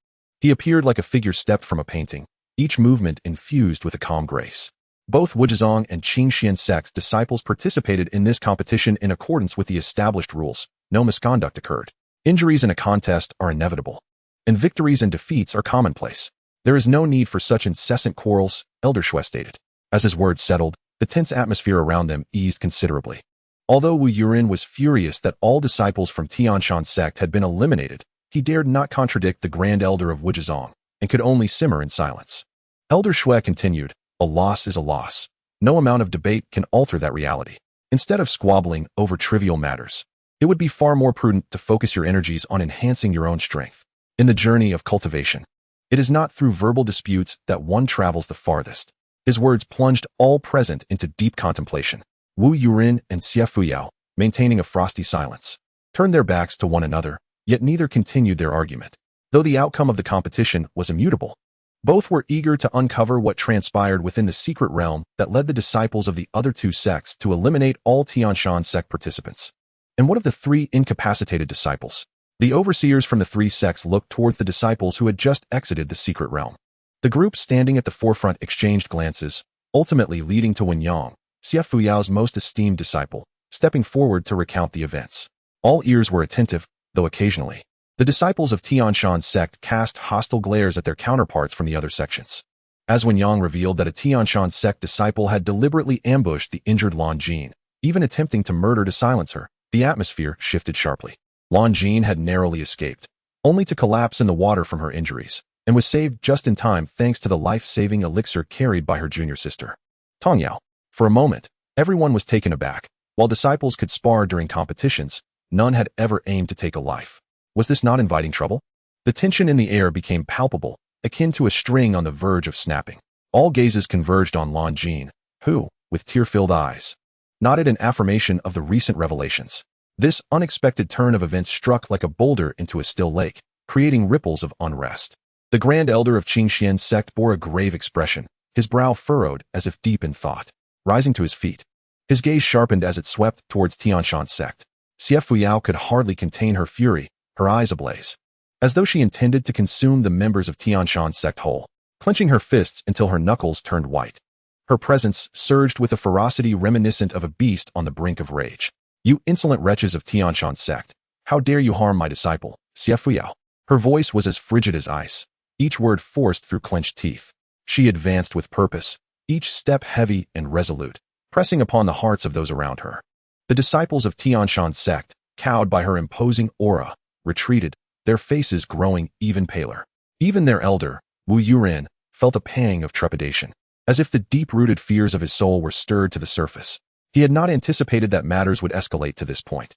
He appeared like a figure stepped from a painting, each movement infused with a calm grace. Both Wuzhizong and Qingxuan Sect's disciples participated in this competition in accordance with the established rules. No misconduct occurred. Injuries in a contest are inevitable, and victories and defeats are commonplace. There is no need for such incessant quarrels, Elder Shui stated. As his words settled, the tense atmosphere around them eased considerably. Although Wu Yuren was furious that all disciples from Tianshan Sect had been eliminated, he dared not contradict the Grand Elder of Wuzhizong, and could only simmer in silence. Elder Shui continued, "A loss is a loss. No amount of debate can alter that reality. Instead of squabbling over trivial matters, it would be far more prudent to focus your energies on enhancing your own strength. In the journey of cultivation, It is not through verbal disputes that one travels the farthest. His words plunged all present into deep contemplation. Wu Yurin and Xie Fuyao, maintaining a frosty silence, turned their backs to one another, yet neither continued their argument. Though the outcome of the competition was immutable, both were eager to uncover what transpired within the secret realm that led the disciples of the other two sects to eliminate all Qingxuan Sect participants. And what of the three incapacitated disciples? The overseers from the three sects looked towards the disciples who had just exited the secret realm. The group standing at the forefront exchanged glances, ultimately leading to Wen Yang, Xie Fuyao's most esteemed disciple, stepping forward to recount the events. All ears were attentive, though occasionally the disciples of Qingxuan Sect cast hostile glares at their counterparts from the other sections. As Wen Yang revealed that a Qingxuan Sect disciple had deliberately ambushed the injured Lan Jin, even attempting to murder to silence her, the atmosphere shifted sharply. Lan Jin had narrowly escaped, only to collapse in the water from her injuries, and was saved just in time thanks to the life-saving elixir carried by her junior sister, Tong Yao. For a moment, everyone was taken aback. While disciples could spar during competitions, none had ever aimed to take a life. Was this not inviting trouble? The tension in the air became palpable, akin to a string on the verge of snapping. All gazes converged on Lan Jin, who, with tear-filled eyes, nodded in affirmation of the recent revelations. This unexpected turn of events struck like a boulder into a still lake, creating ripples of unrest. The Grand Elder of Qingxuan Sect bore a grave expression, his brow furrowed as if deep in thought. Rising to his feet, his gaze sharpened as it swept towards Qingxuan Sect. Xie Fuyao could hardly contain her fury, her eyes ablaze, as though she intended to consume the members of Qingxuan Sect whole, clenching her fists until her knuckles turned white. Her presence surged with a ferocity reminiscent of a beast on the brink of rage. "You insolent wretches of Qingxuan Sect, how dare you harm my disciple, Xie Fuyao?" Her voice was as frigid as ice, each word forced through clenched teeth. She advanced with purpose, each step heavy and resolute, pressing upon the hearts of those around her. The disciples of Qingxuan Sect, cowed by her imposing aura, retreated, their faces growing even paler. Even their elder, Wu Yurin, felt a pang of trepidation, as if the deep-rooted fears of his soul were stirred to the surface. He had not anticipated that matters would escalate to this point.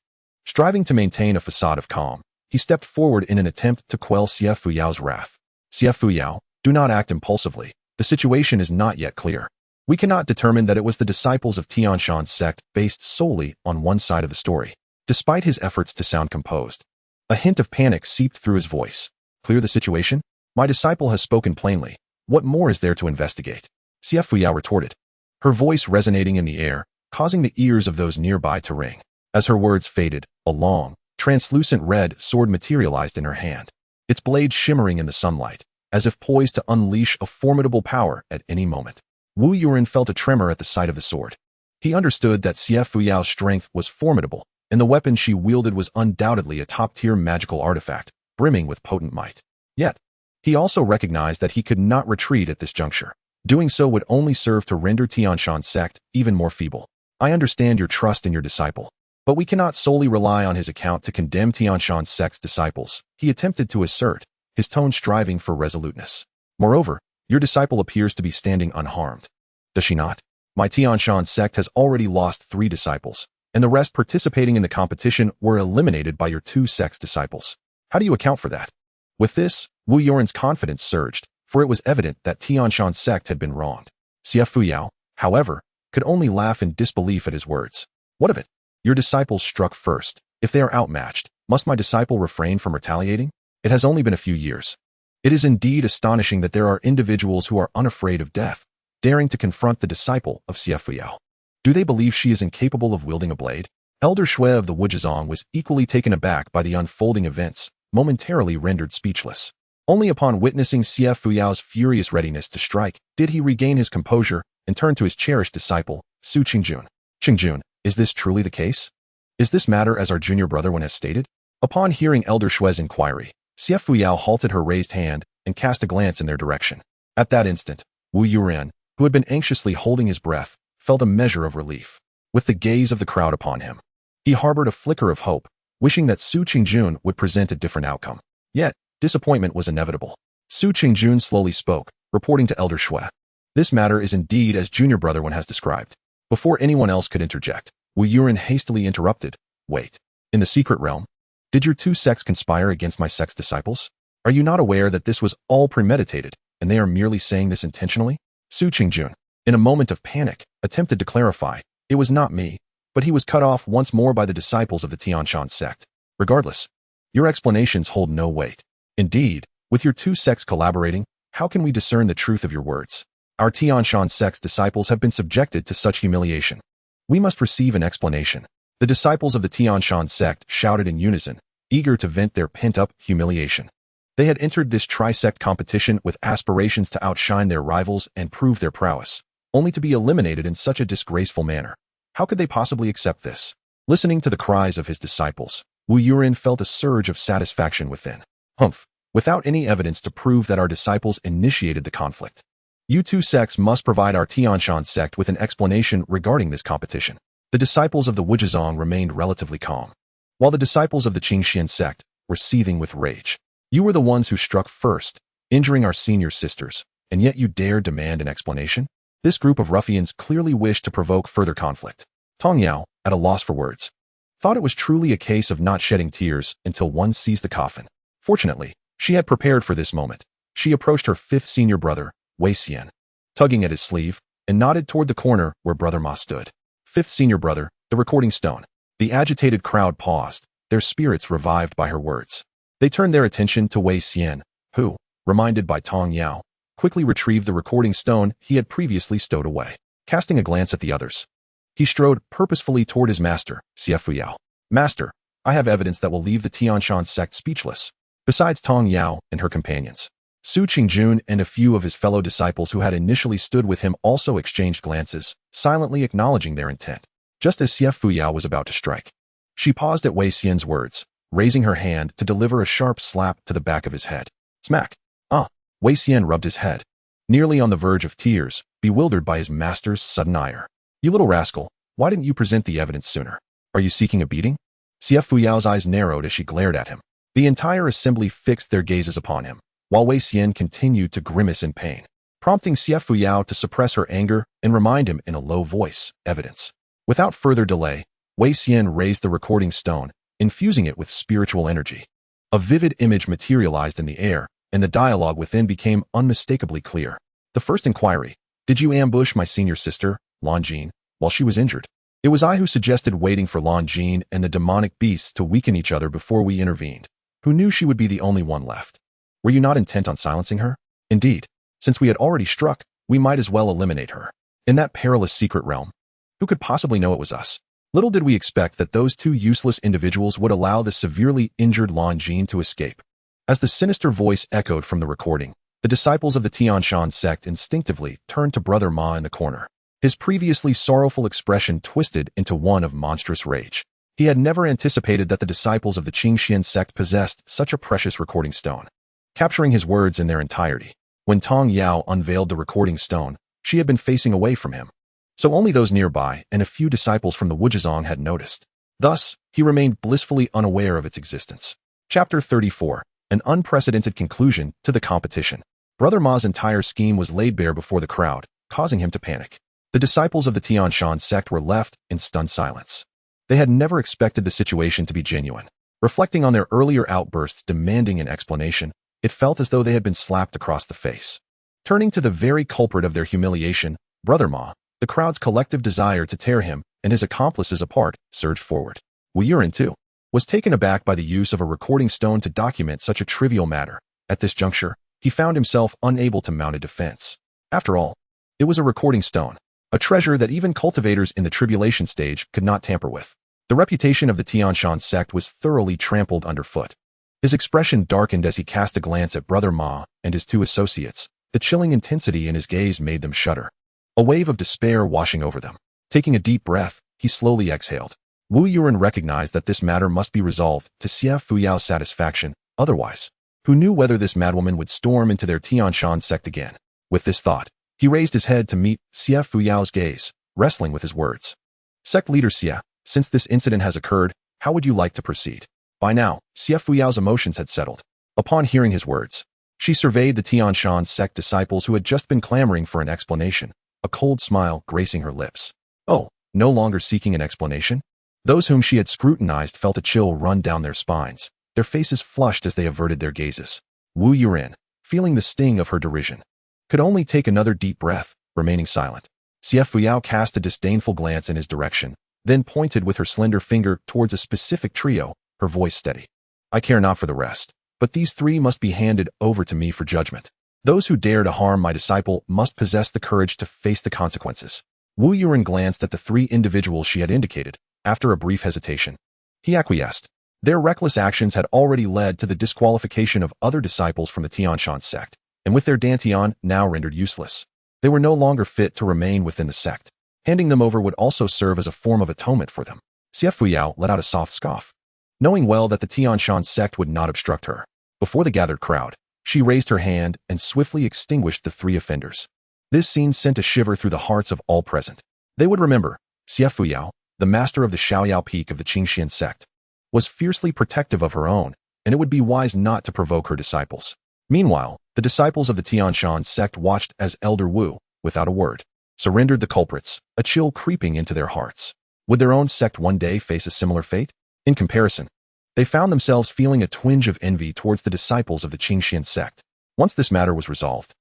Striving to maintain a facade of calm, he stepped forward in an attempt to quell Xie Fuyao's wrath. "Xie Fuyao, do not act impulsively. The situation is not yet clear. We cannot determine that it was the disciples of Qingxuan Sect based solely on one side of the story." Despite his efforts to sound composed, a hint of panic seeped through his voice. "Clear the situation? My disciple has spoken plainly. What more is there to investigate?" Xie Fuyao retorted, her voice resonating in the air, causing the ears of those nearby to ring. As her words faded, a long, translucent red sword materialized in her hand, its blade shimmering in the sunlight, as if poised to unleash a formidable power at any moment. Wu Yurin felt a tremor at the sight of the sword. He understood that Xie Fuyao's strength was formidable, and the weapon she wielded was undoubtedly a top-tier magical artifact, brimming with potent might. Yet, he also recognized that he could not retreat at this juncture. Doing so would only serve to render Qingxuan Sect even more feeble. "I understand your trust in your disciple, but we cannot solely rely on his account to condemn Qingxuan Sect's disciples," he attempted to assert, his tone striving for resoluteness. "Moreover, your disciple appears to be standing unharmed. Does she not? My Qingxuan Sect has already lost 3 disciples, and the rest participating in the competition were eliminated by your 2 sects' disciples. How do you account for that?" With this, Wu Yurin's confidence surged, for it was evident that Qingxuan Sect had been wronged. Xie Fuyao, however, could only laugh in disbelief at his words. "What of it? Your disciples struck first. If they are outmatched, must my disciple refrain from retaliating? It has only been a few years. It is indeed astonishing that there are individuals who are unafraid of death, daring to confront the disciple of Xie Fuyao. Do they believe she is incapable of wielding a blade?" Elder Shui of the Wujizong was equally taken aback by the unfolding events, momentarily rendered speechless. Only upon witnessing Xie Fuyao's furious readiness to strike did he regain his composure and turn to his cherished disciple, Su Qingjun. "Qingjun, is this truly the case? Is this matter as our junior brother one has stated?" Upon hearing Elder Shui's inquiry, Xie Fuyao halted her raised hand and cast a glance in their direction. At that instant, Wu Yurin, who had been anxiously holding his breath, felt a measure of relief. With the gaze of the crowd upon him, he harbored a flicker of hope, wishing that Su Qingjun would present a different outcome. Yet, disappointment was inevitable. Su Qingjun slowly spoke, reporting to Elder Shui. "This matter is indeed as junior brother one has described." Before anyone else could interject, Wu Yurin hastily interrupted. "Wait. In the secret realm? Did your 2 sects conspire against my sect's disciples? Are you not aware that this was all premeditated, and they are merely saying this intentionally? Su Qingjun, in a moment of panic, attempted to clarify, it was not me, but he was cut off once more by the disciples of the Qingxuan Sect. Regardless, your explanations hold no weight. Indeed, with your two sects collaborating, how can we discern the truth of your words? Our Qingxuan Sect's disciples have been subjected to such humiliation. We must receive an explanation. The disciples of the Qingxuan Sect shouted in unison, eager to vent their pent-up humiliation. They had entered this tri-sect competition with aspirations to outshine their rivals and prove their prowess, only to be eliminated in such a disgraceful manner. How could they possibly accept this? Listening to the cries of his disciples, Wu Yurin felt a surge of satisfaction within. Humph! Without any evidence to prove that our disciples initiated the conflict. You two sects must provide our Qingxuan Sect with an explanation regarding this competition. The disciples of the Wujizong remained relatively calm, while the disciples of the Qingxuan Sect were seething with rage. You were the ones who struck first, injuring our senior sisters, and yet you dare demand an explanation? This group of ruffians clearly wished to provoke further conflict. Tong Yao, at a loss for words, thought it was truly a case of not shedding tears until one sees the coffin. Fortunately, she had prepared for this moment. She approached her fifth senior brother, Wei Xian, tugging at his sleeve, and nodded toward the corner where Brother Ma stood. Fifth senior brother, the recording stone. The agitated crowd paused, their spirits revived by her words. They turned their attention to Wei Xian, who, reminded by Tong Yao, quickly retrieved the recording stone he had previously stowed away. Casting a glance at the others, he strode purposefully toward his master, Xiafuyao. Master, I have evidence that will leave the Qingxuan Sect speechless. Besides Tong Yao and her companions, Su Qingjun and a few of his fellow disciples who had initially stood with him also exchanged glances, silently acknowledging their intent. Just as Xiafuyao was about to strike, she paused at Wei Xian's words, raising her hand to deliver a sharp slap to the back of his head. Smack! Wei Xian rubbed his head, nearly on the verge of tears, bewildered by his master's sudden ire. You little rascal, why didn't you present the evidence sooner? Are you seeking a beating? Xiafuyao's eyes narrowed as she glared at him. The entire assembly fixed their gazes upon him, while Wei Xian continued to grimace in pain, prompting Xiafuyao to suppress her anger and remind him in a low voice, evidence. Without further delay, Wei Xian raised the recording stone, infusing it with spiritual energy. A vivid image materialized in the air, and the dialogue within became unmistakably clear. The first inquiry, did you ambush my senior sister, Lan Jin, while she was injured? It was I who suggested waiting for Lan Jin and the demonic beasts to weaken each other before we intervened. Who knew she would be the only one left? Were you not intent on silencing her? Indeed, since we had already struck, we might as well eliminate her. In that perilous secret realm, who could possibly know it was us? Little did we expect that those two useless individuals would allow the severely injured Lan Jin to escape. As the sinister voice echoed from the recording, the disciples of the Qingxuan Sect instinctively turned to Brother Ma in the corner. His previously sorrowful expression twisted into one of monstrous rage. He had never anticipated that the disciples of the Qingxuan Sect possessed such a precious recording stone. Capturing his words in their entirety, when Tong Yao unveiled the recording stone, she had been facing away from him, so only those nearby and a few disciples from the Wujizong had noticed. Thus, he remained blissfully unaware of its existence. Chapter 34. An unprecedented conclusion to the competition. Brother Ma's entire scheme was laid bare before the crowd, causing him to panic. The disciples of the Qingxuan Sect were left in stunned silence. They had never expected the situation to be genuine. Reflecting on their earlier outbursts demanding an explanation, it felt as though they had been slapped across the face. Turning to the very culprit of their humiliation, Brother Ma, the crowd's collective desire to tear him and his accomplices apart surged forward. Wu Yurin, too, was taken aback by the use of a recording stone to document such a trivial matter. At this juncture, he found himself unable to mount a defense. After all, it was a recording stone, a treasure that even cultivators in the tribulation stage could not tamper with. The reputation of the Qingxuan Sect was thoroughly trampled underfoot. His expression darkened as he cast a glance at Brother Ma and his two associates. The chilling intensity in his gaze made them shudder, a wave of despair washing over them. Taking a deep breath, he slowly exhaled. Wu Yurin recognized that this matter must be resolved to Xiafuyao's satisfaction, otherwise, who knew whether this madwoman would storm into their Qingxuan Sect again? With this thought, he raised his head to meet Xiafuyao's gaze, wrestling with his words. Sect leader Xia, since this incident has occurred, how would you like to proceed? By now, Xiafuyao's emotions had settled. Upon hearing his words, she surveyed the Qingxuan Sect disciples who had just been clamoring for an explanation, a cold smile gracing her lips. Oh, no longer seeking an explanation? Those whom she had scrutinized felt a chill run down their spines, their faces flushed as they averted their gazes. Wu Yurin, feeling the sting of her derision, could only take another deep breath, remaining silent. Xie Fuyao cast a disdainful glance in his direction, then pointed with her slender finger towards a specific trio, her voice steady. I care not for the rest, but these three must be handed over to me for judgment. Those who dare to harm my disciple must possess the courage to face the consequences. Wu Yurin glanced at the three individuals she had indicated. After a brief hesitation, he acquiesced. Their reckless actions had already led to the disqualification of other disciples from the Qingxuan Sect, and with their dantian now rendered useless, they were no longer fit to remain within the sect. Handing them over would also serve as a form of atonement for them. Xie Fuyao let out a soft scoff, knowing well that the Qingxuan Sect would not obstruct her. Before the gathered crowd, she raised her hand and swiftly extinguished the three offenders. This scene sent a shiver through the hearts of all present. They would remember, Xie Fuyao, the master of the Xiaoyao peak of the Qingxuan Sect, was fiercely protective of her own, and it would be wise not to provoke her disciples. Meanwhile, the disciples of the Qingxuan Sect watched as Elder Wu, without a word, surrendered the culprits, a chill creeping into their hearts. Would their own sect one day face a similar fate? In comparison, they found themselves feeling a twinge of envy towards the disciples of the Qingxuan Sect. Once this matter was resolved,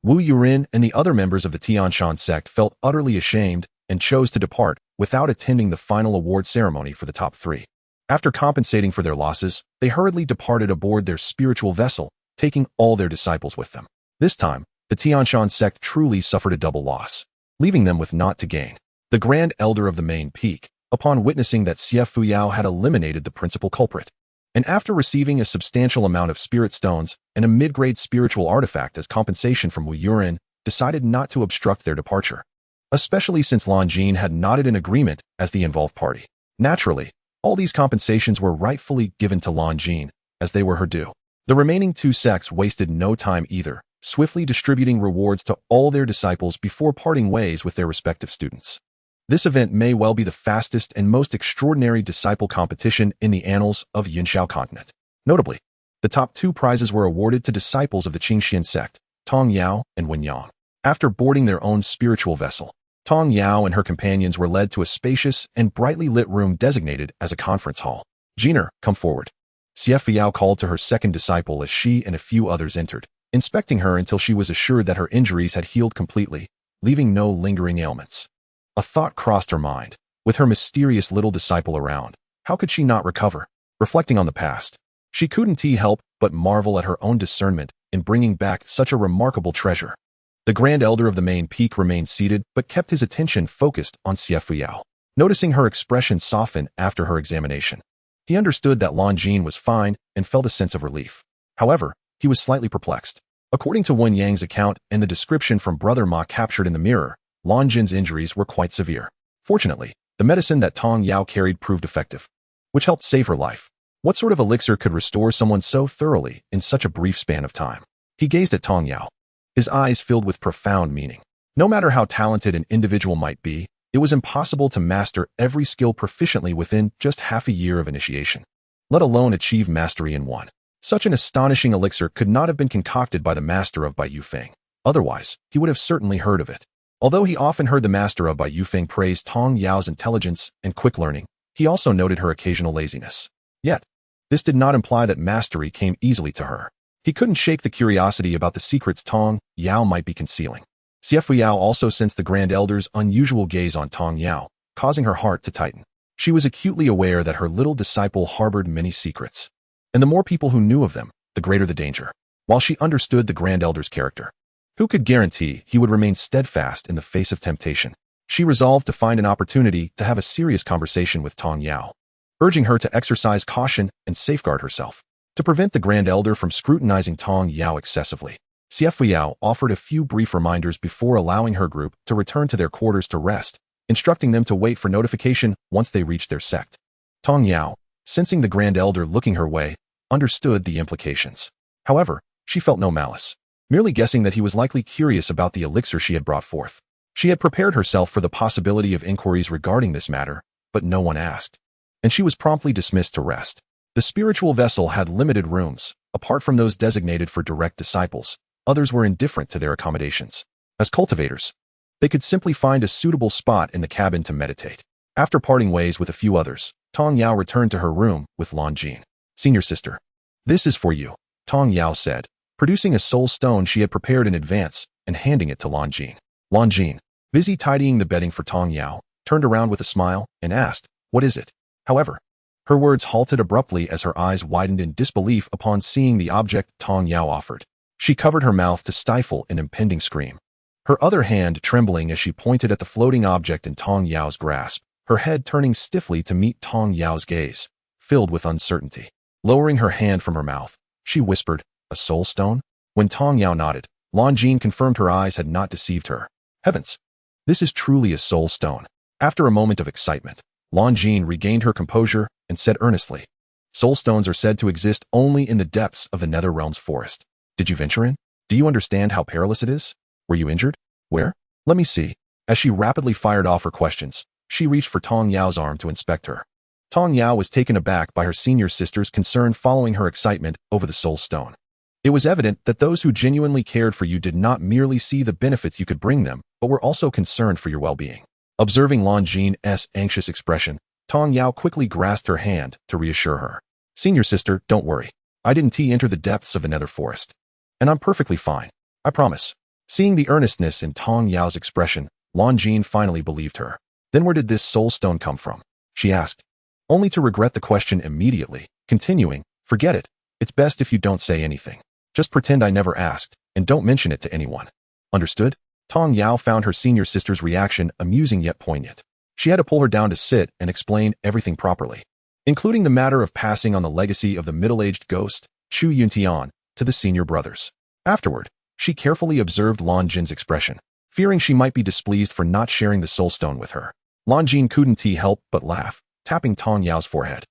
Wu Yurin and the other members of the Qingxuan Sect felt utterly ashamed and chose to depart without attending the final award ceremony for the top three. After compensating for their losses, they hurriedly departed aboard their spiritual vessel, taking all their disciples with them. This time, the Qingxuan Sect truly suffered a double loss, leaving them with naught to gain. The Grand Elder of the main peak, upon witnessing that Xie Fuyao had eliminated the principal culprit, and after receiving a substantial amount of spirit stones and a mid-grade spiritual artifact as compensation from Wu Yurin, decided not to obstruct their departure, especially since Lan Jin had nodded in agreement as the involved party. Naturally, all these compensations were rightfully given to Lan Jin, as they were her due. The remaining two sects wasted no time either, swiftly distributing rewards to all their disciples before parting ways with their respective students. This event may well be the fastest and most extraordinary disciple competition in the annals of Yunxiao Continent. Notably, the top two prizes were awarded to disciples of the Qingxuan Sect, Tong Yao and Wen Yang. After boarding their own spiritual vessel, Tong Yao and her companions were led to a spacious and brightly lit room designated as a conference hall. Jiner, come forward. Xie Fuyao called to her second disciple as she and a few others entered, inspecting her until she was assured that her injuries had healed completely, leaving no lingering ailments. A thought crossed her mind. With her mysterious little disciple around, how could she not recover? Reflecting on the past, she couldn't help but marvel at her own discernment in bringing back such a remarkable treasure. The Grand Elder of the main peak remained seated but kept his attention focused on Xie Fuyao. Noticing her expression soften after her examination, he understood that Lan Jin was fine and felt a sense of relief. However, he was slightly perplexed. According to Wen Yang's account and the description from Brother Ma captured in the mirror, Lan Jin's injuries were quite severe. Fortunately, the medicine that Tong Yao carried proved effective, which helped save her life. What sort of elixir could restore someone so thoroughly in such a brief span of time? He gazed at Tong Yao, his eyes filled with profound meaning. No matter how talented an individual might be, it was impossible to master every skill proficiently within just half a year of initiation, let alone achieve mastery in one. Such an astonishing elixir could not have been concocted by the master of Bai Yufeng. Otherwise, he would have certainly heard of it. Although he often heard the master of Bai Yufeng praise Tong Yao's intelligence and quick learning, he also noted her occasional laziness. Yet, this did not imply that mastery came easily to her. He couldn't shake the curiosity about the secrets Tong Yao might be concealing. Xie Fuyao also sensed the Grand Elder's unusual gaze on Tong Yao, causing her heart to tighten. She was acutely aware that her little disciple harbored many secrets, and the more people who knew of them, the greater the danger. While she understood the Grand Elder's character, who could guarantee he would remain steadfast in the face of temptation? She resolved to find an opportunity to have a serious conversation with Tong Yao, urging her to exercise caution and safeguard herself. To prevent the Grand Elder from scrutinizing Tong Yao excessively, Xie Fuyao offered a few brief reminders before allowing her group to return to their quarters to rest, instructing them to wait for notification once they reached their sect. Tong Yao, sensing the Grand Elder looking her way, understood the implications. However, she felt no malice, merely guessing that he was likely curious about the elixir she had brought forth. She had prepared herself for the possibility of inquiries regarding this matter, but no one asked, and she was promptly dismissed to rest. The spiritual vessel had limited rooms. Apart from those designated for direct disciples, others were indifferent to their accommodations. As cultivators, they could simply find a suitable spot in the cabin to meditate. After parting ways with a few others, Tong Yao returned to her room with Lan Jin. "Senior sister, this is for you," Tong Yao said, producing a soul stone she had prepared in advance and handing it to Lan Jin. Lan Jin, busy tidying the bedding for Tong Yao, turned around with a smile and asked, "What is it?" However, her words halted abruptly as her eyes widened in disbelief upon seeing the object Tong Yao offered. She covered her mouth to stifle an impending scream, her other hand trembling as she pointed at the floating object in Tong Yao's grasp, her head turning stiffly to meet Tong Yao's gaze, filled with uncertainty. Lowering her hand from her mouth, she whispered, "A soul stone?" When Tong Yao nodded, Lan Jin confirmed her eyes had not deceived her. Heavens! This is truly a soul stone. After a moment of excitement, Lan Jin regained her composure and said earnestly, "Soul stones are said to exist only in the depths of the Netherrealm's forest. Did you venture in? Do you understand how perilous it is? Were you injured? Where? Let me see." As she rapidly fired off her questions, she reached for Tong Yao's arm to inspect her. Tong Yao was taken aback by her senior sister's concern following her excitement over the soul stone. It was evident that those who genuinely cared for you did not merely see the benefits you could bring them, but were also concerned for your well-being. Observing Lan Jin's anxious expression, Tong Yao quickly grasped her hand to reassure her. "Senior sister, don't worry. I didn't enter the depths of the nether forest. And I'm perfectly fine. I promise." Seeing the earnestness in Tong Yao's expression, Lan Jin finally believed her. "Then where did this soul stone come from?" she asked, only to regret the question immediately, continuing, "Forget it. It's best if you don't say anything. Just pretend I never asked, and don't mention it to anyone. Understood?" Tong Yao found her senior sister's reaction amusing yet poignant. She had to pull her down to sit and explain everything properly, including the matter of passing on the legacy of the middle-aged ghost, Chu Yuntian, to the senior brothers. Afterward, she carefully observed Lan Jin's expression, fearing she might be displeased for not sharing the soul stone with her. Lan Jin couldn't help but laugh, tapping Tong Yao's forehead.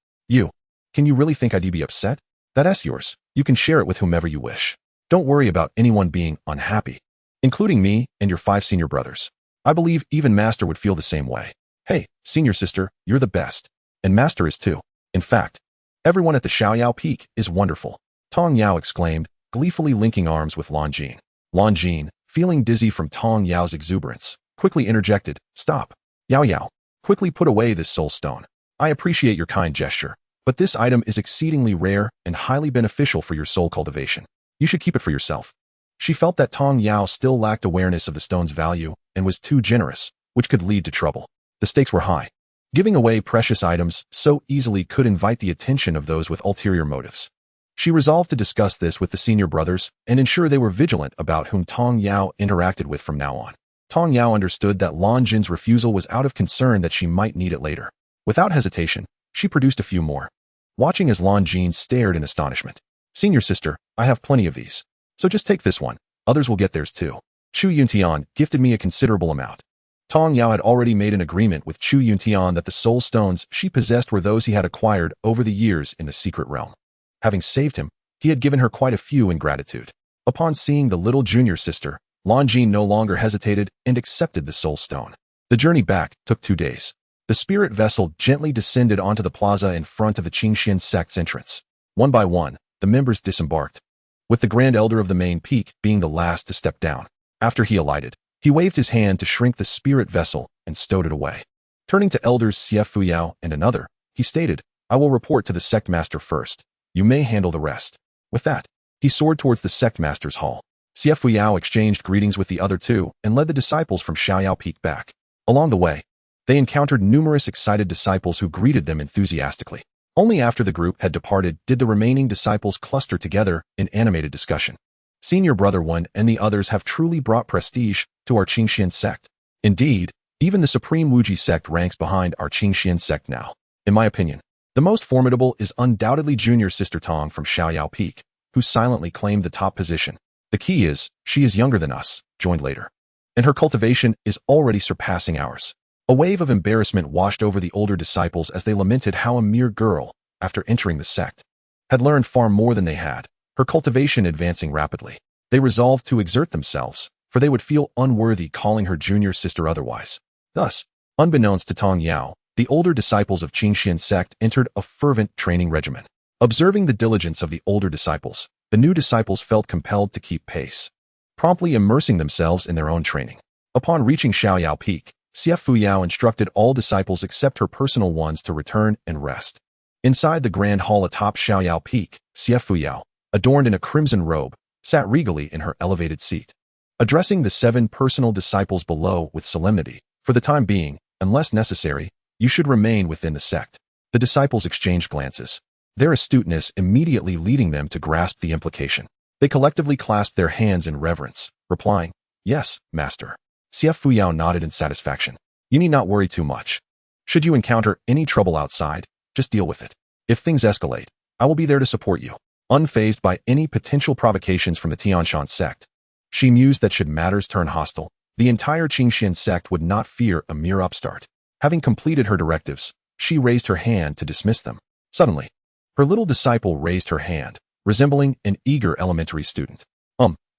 Can you really think I'd be upset? That's yours. You can share it with whomever you wish. Don't worry about anyone being unhappy, including me and your 5 senior brothers. I believe even Master would feel the same way. Hey, senior sister, you're the best. And Master is too. In fact, everyone at the Xiaoyao Peak is wonderful," Tong Yao exclaimed, gleefully linking arms with Lan Jin. Lan Jin, feeling dizzy from Tong Yao's exuberance, quickly interjected, "Stop. Yao, quickly put away this soul stone. I appreciate your kind gesture, but this item is exceedingly rare and highly beneficial for your soul cultivation. You should keep it for yourself." She felt that Tong Yao still lacked awareness of the stone's value and was too generous, which could lead to trouble. The stakes were high. Giving away precious items so easily could invite the attention of those with ulterior motives. She resolved to discuss this with the senior brothers and ensure they were vigilant about whom Tong Yao interacted with from now on. Tong Yao understood that Lan Jin's refusal was out of concern that she might need it later. Without hesitation, she produced a few more, watching as Lan Jin stared in astonishment. "Senior sister, I have plenty of these. So just take this one. Others will get theirs too. Chu Yuntian gifted me a considerable amount." Tong Yao had already made an agreement with Chu Yuntian that the soul stones she possessed were those he had acquired over the years in the secret realm. Having saved him, he had given her quite a few in gratitude. Upon seeing the little junior sister, Lan Jin no longer hesitated and accepted the soul stone. The journey back took 2 days. The spirit vessel gently descended onto the plaza in front of the Qingxuan Sect's entrance. One by one, the members disembarked, with the Grand Elder of the main peak being the last to step down. After he alighted, he waved his hand to shrink the spirit vessel and stowed it away. Turning to Elders Xiefuyao and another, he stated, "I will report to the sect master first. You may handle the rest." With that, he soared towards the sect master's hall. Xiefuyao exchanged greetings with the other 2 and led the disciples from Xiaoyao Peak back. Along the way, they encountered numerous excited disciples who greeted them enthusiastically. Only after the group had departed did the remaining disciples cluster together in animated discussion. "Senior Brother 1 and the others have truly brought prestige to our Qingxuan Sect. Indeed, even the Supreme Wuji Sect ranks behind our Qingxuan Sect now. In my opinion, the most formidable is undoubtedly Junior Sister Tong from Xiaoyao Peak, who silently claimed the top position. The key is, she is younger than us, joined later, and her cultivation is already surpassing ours." A wave of embarrassment washed over the older disciples as they lamented how a mere girl, after entering the sect, had learned far more than they had, her cultivation advancing rapidly. They resolved to exert themselves, for they would feel unworthy calling her junior sister otherwise. Thus, unbeknownst to Tong Yao, the older disciples of Qingxuan Sect entered a fervent training regimen. Observing the diligence of the older disciples, the new disciples felt compelled to keep pace, promptly immersing themselves in their own training. Upon reaching Xiaoyao Peak, Xiefuyao instructed all disciples except her personal ones to return and rest. Inside the grand hall atop Xiaoyao Peak, Xiefuyao, adorned in a crimson robe, sat regally in her elevated seat. Addressing the 7 personal disciples below with solemnity, for the time being, unless necessary, you should remain within the sect. The disciples exchanged glances, their astuteness immediately leading them to grasp the implication. They collectively clasped their hands in reverence, replying, "Yes, Master." Xie Yao nodded in satisfaction. "You need not worry too much. Should you encounter any trouble outside, just deal with it. If things escalate, I will be there to support you." Unfazed by any potential provocations from the Qingxuan Sect, she mused that should matters turn hostile, the entire Qingxuan Sect would not fear a mere upstart. Having completed her directives, she raised her hand to dismiss them. Suddenly, her little disciple raised her hand, resembling an eager elementary student.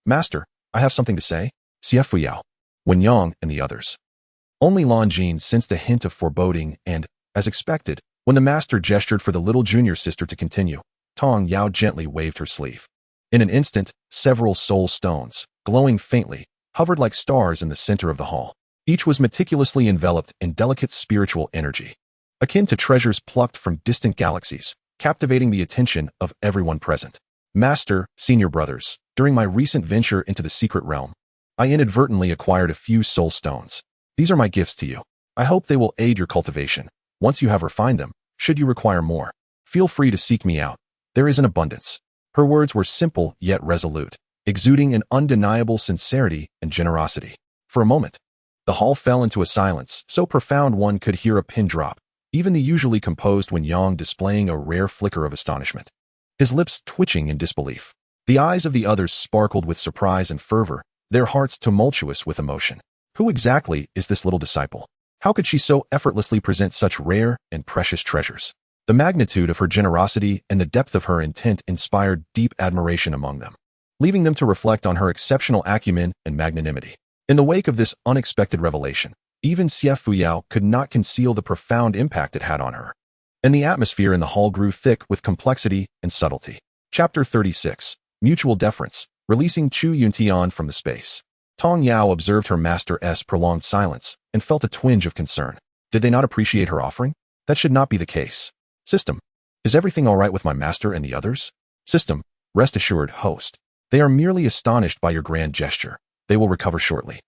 Master, I have something to say." Xie Yao, Wen Yang, and the others. Only Lan Jin sensed a hint of foreboding and, as expected, when the master gestured for the little junior sister to continue, Tong Yao gently waved her sleeve. In an instant, several soul stones, glowing faintly, hovered like stars in the center of the hall. Each was meticulously enveloped in delicate spiritual energy, akin to treasures plucked from distant galaxies, captivating the attention of everyone present. "Master, senior brothers, during my recent venture into the secret realm, I inadvertently acquired a few soul stones. These are my gifts to you. I hope they will aid your cultivation. Once you have refined them, should you require more, feel free to seek me out. There is an abundance." Her words were simple yet resolute, exuding an undeniable sincerity and generosity. For a moment, the hall fell into a silence so profound one could hear a pin drop, even the usually composed Wen Yang displaying a rare flicker of astonishment, his lips twitching in disbelief. The eyes of the others sparkled with surprise and fervor, their hearts tumultuous with emotion. Who exactly is this little disciple? How could she so effortlessly present such rare and precious treasures? The magnitude of her generosity and the depth of her intent inspired deep admiration among them, leaving them to reflect on her exceptional acumen and magnanimity. In the wake of this unexpected revelation, even Xie Yao could not conceal the profound impact it had on her, and the atmosphere in the hall grew thick with complexity and subtlety. Chapter 36. Mutual Deference, Releasing Chu Yuntian from the Space. Tong Yao observed her master's prolonged silence and felt a twinge of concern. Did they not appreciate her offering? That should not be the case. "System, is everything all right with my master and the others?" "System, rest assured, host. They are merely astonished by your grand gesture. They will recover shortly."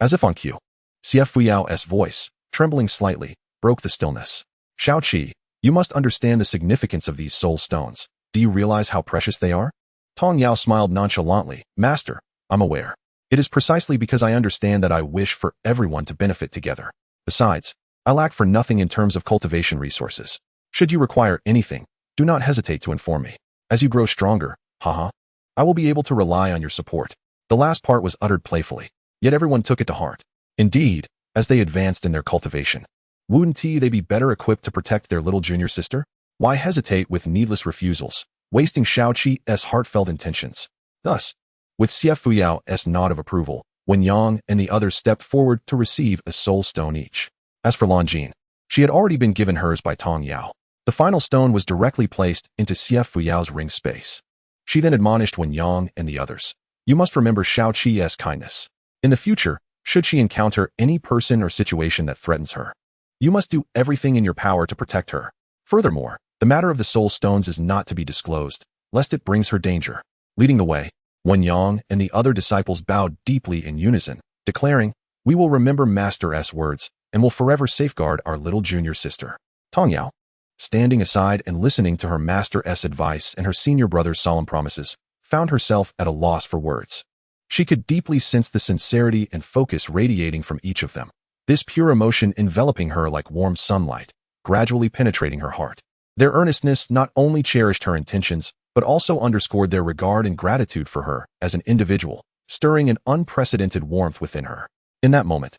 As if on cue, Xie Yao's voice, trembling slightly, broke the stillness. "Xiaoqi, you must understand the significance of these soul stones. Do you realize how precious they are?" Tong Yao smiled nonchalantly. "Master, I'm aware. It is precisely because I understand that I wish for everyone to benefit together. Besides, I lack for nothing in terms of cultivation resources. Should you require anything, do not hesitate to inform me. As you grow stronger, I will be able to rely on your support." The last part was uttered playfully, yet everyone took it to heart. Indeed, as they advanced in their cultivation, wouldn't they be better equipped to protect their little junior sister? Why hesitate with needless refusals, wasting Xiaoqi's heartfelt intentions? Thus, with Xie Yao's nod of approval, Wen Yang and the others stepped forward to receive a soul stone each. As for Lan Jin, she had already been given hers by Tong Yao. The final stone was directly placed into Xie Yao's ring space. She then admonished Wen Yang and the others. "You must remember Xiaoqi's kindness. In the future, should she encounter any person or situation that threatens her, you must do everything in your power to protect her. Furthermore, the matter of the soul stones is not to be disclosed, lest it brings her danger." Leading the way, Wen Yang and the other disciples bowed deeply in unison, declaring, "We will remember Master's words and will forever safeguard our little junior sister." Tong Yao, standing aside and listening to her master's advice and her senior brother's solemn promises, found herself at a loss for words. She could deeply sense the sincerity and focus radiating from each of them, this pure emotion enveloping her like warm sunlight, gradually penetrating her heart. Their earnestness not only cherished her intentions, but also underscored their regard and gratitude for her as an individual, stirring an unprecedented warmth within her. In that moment,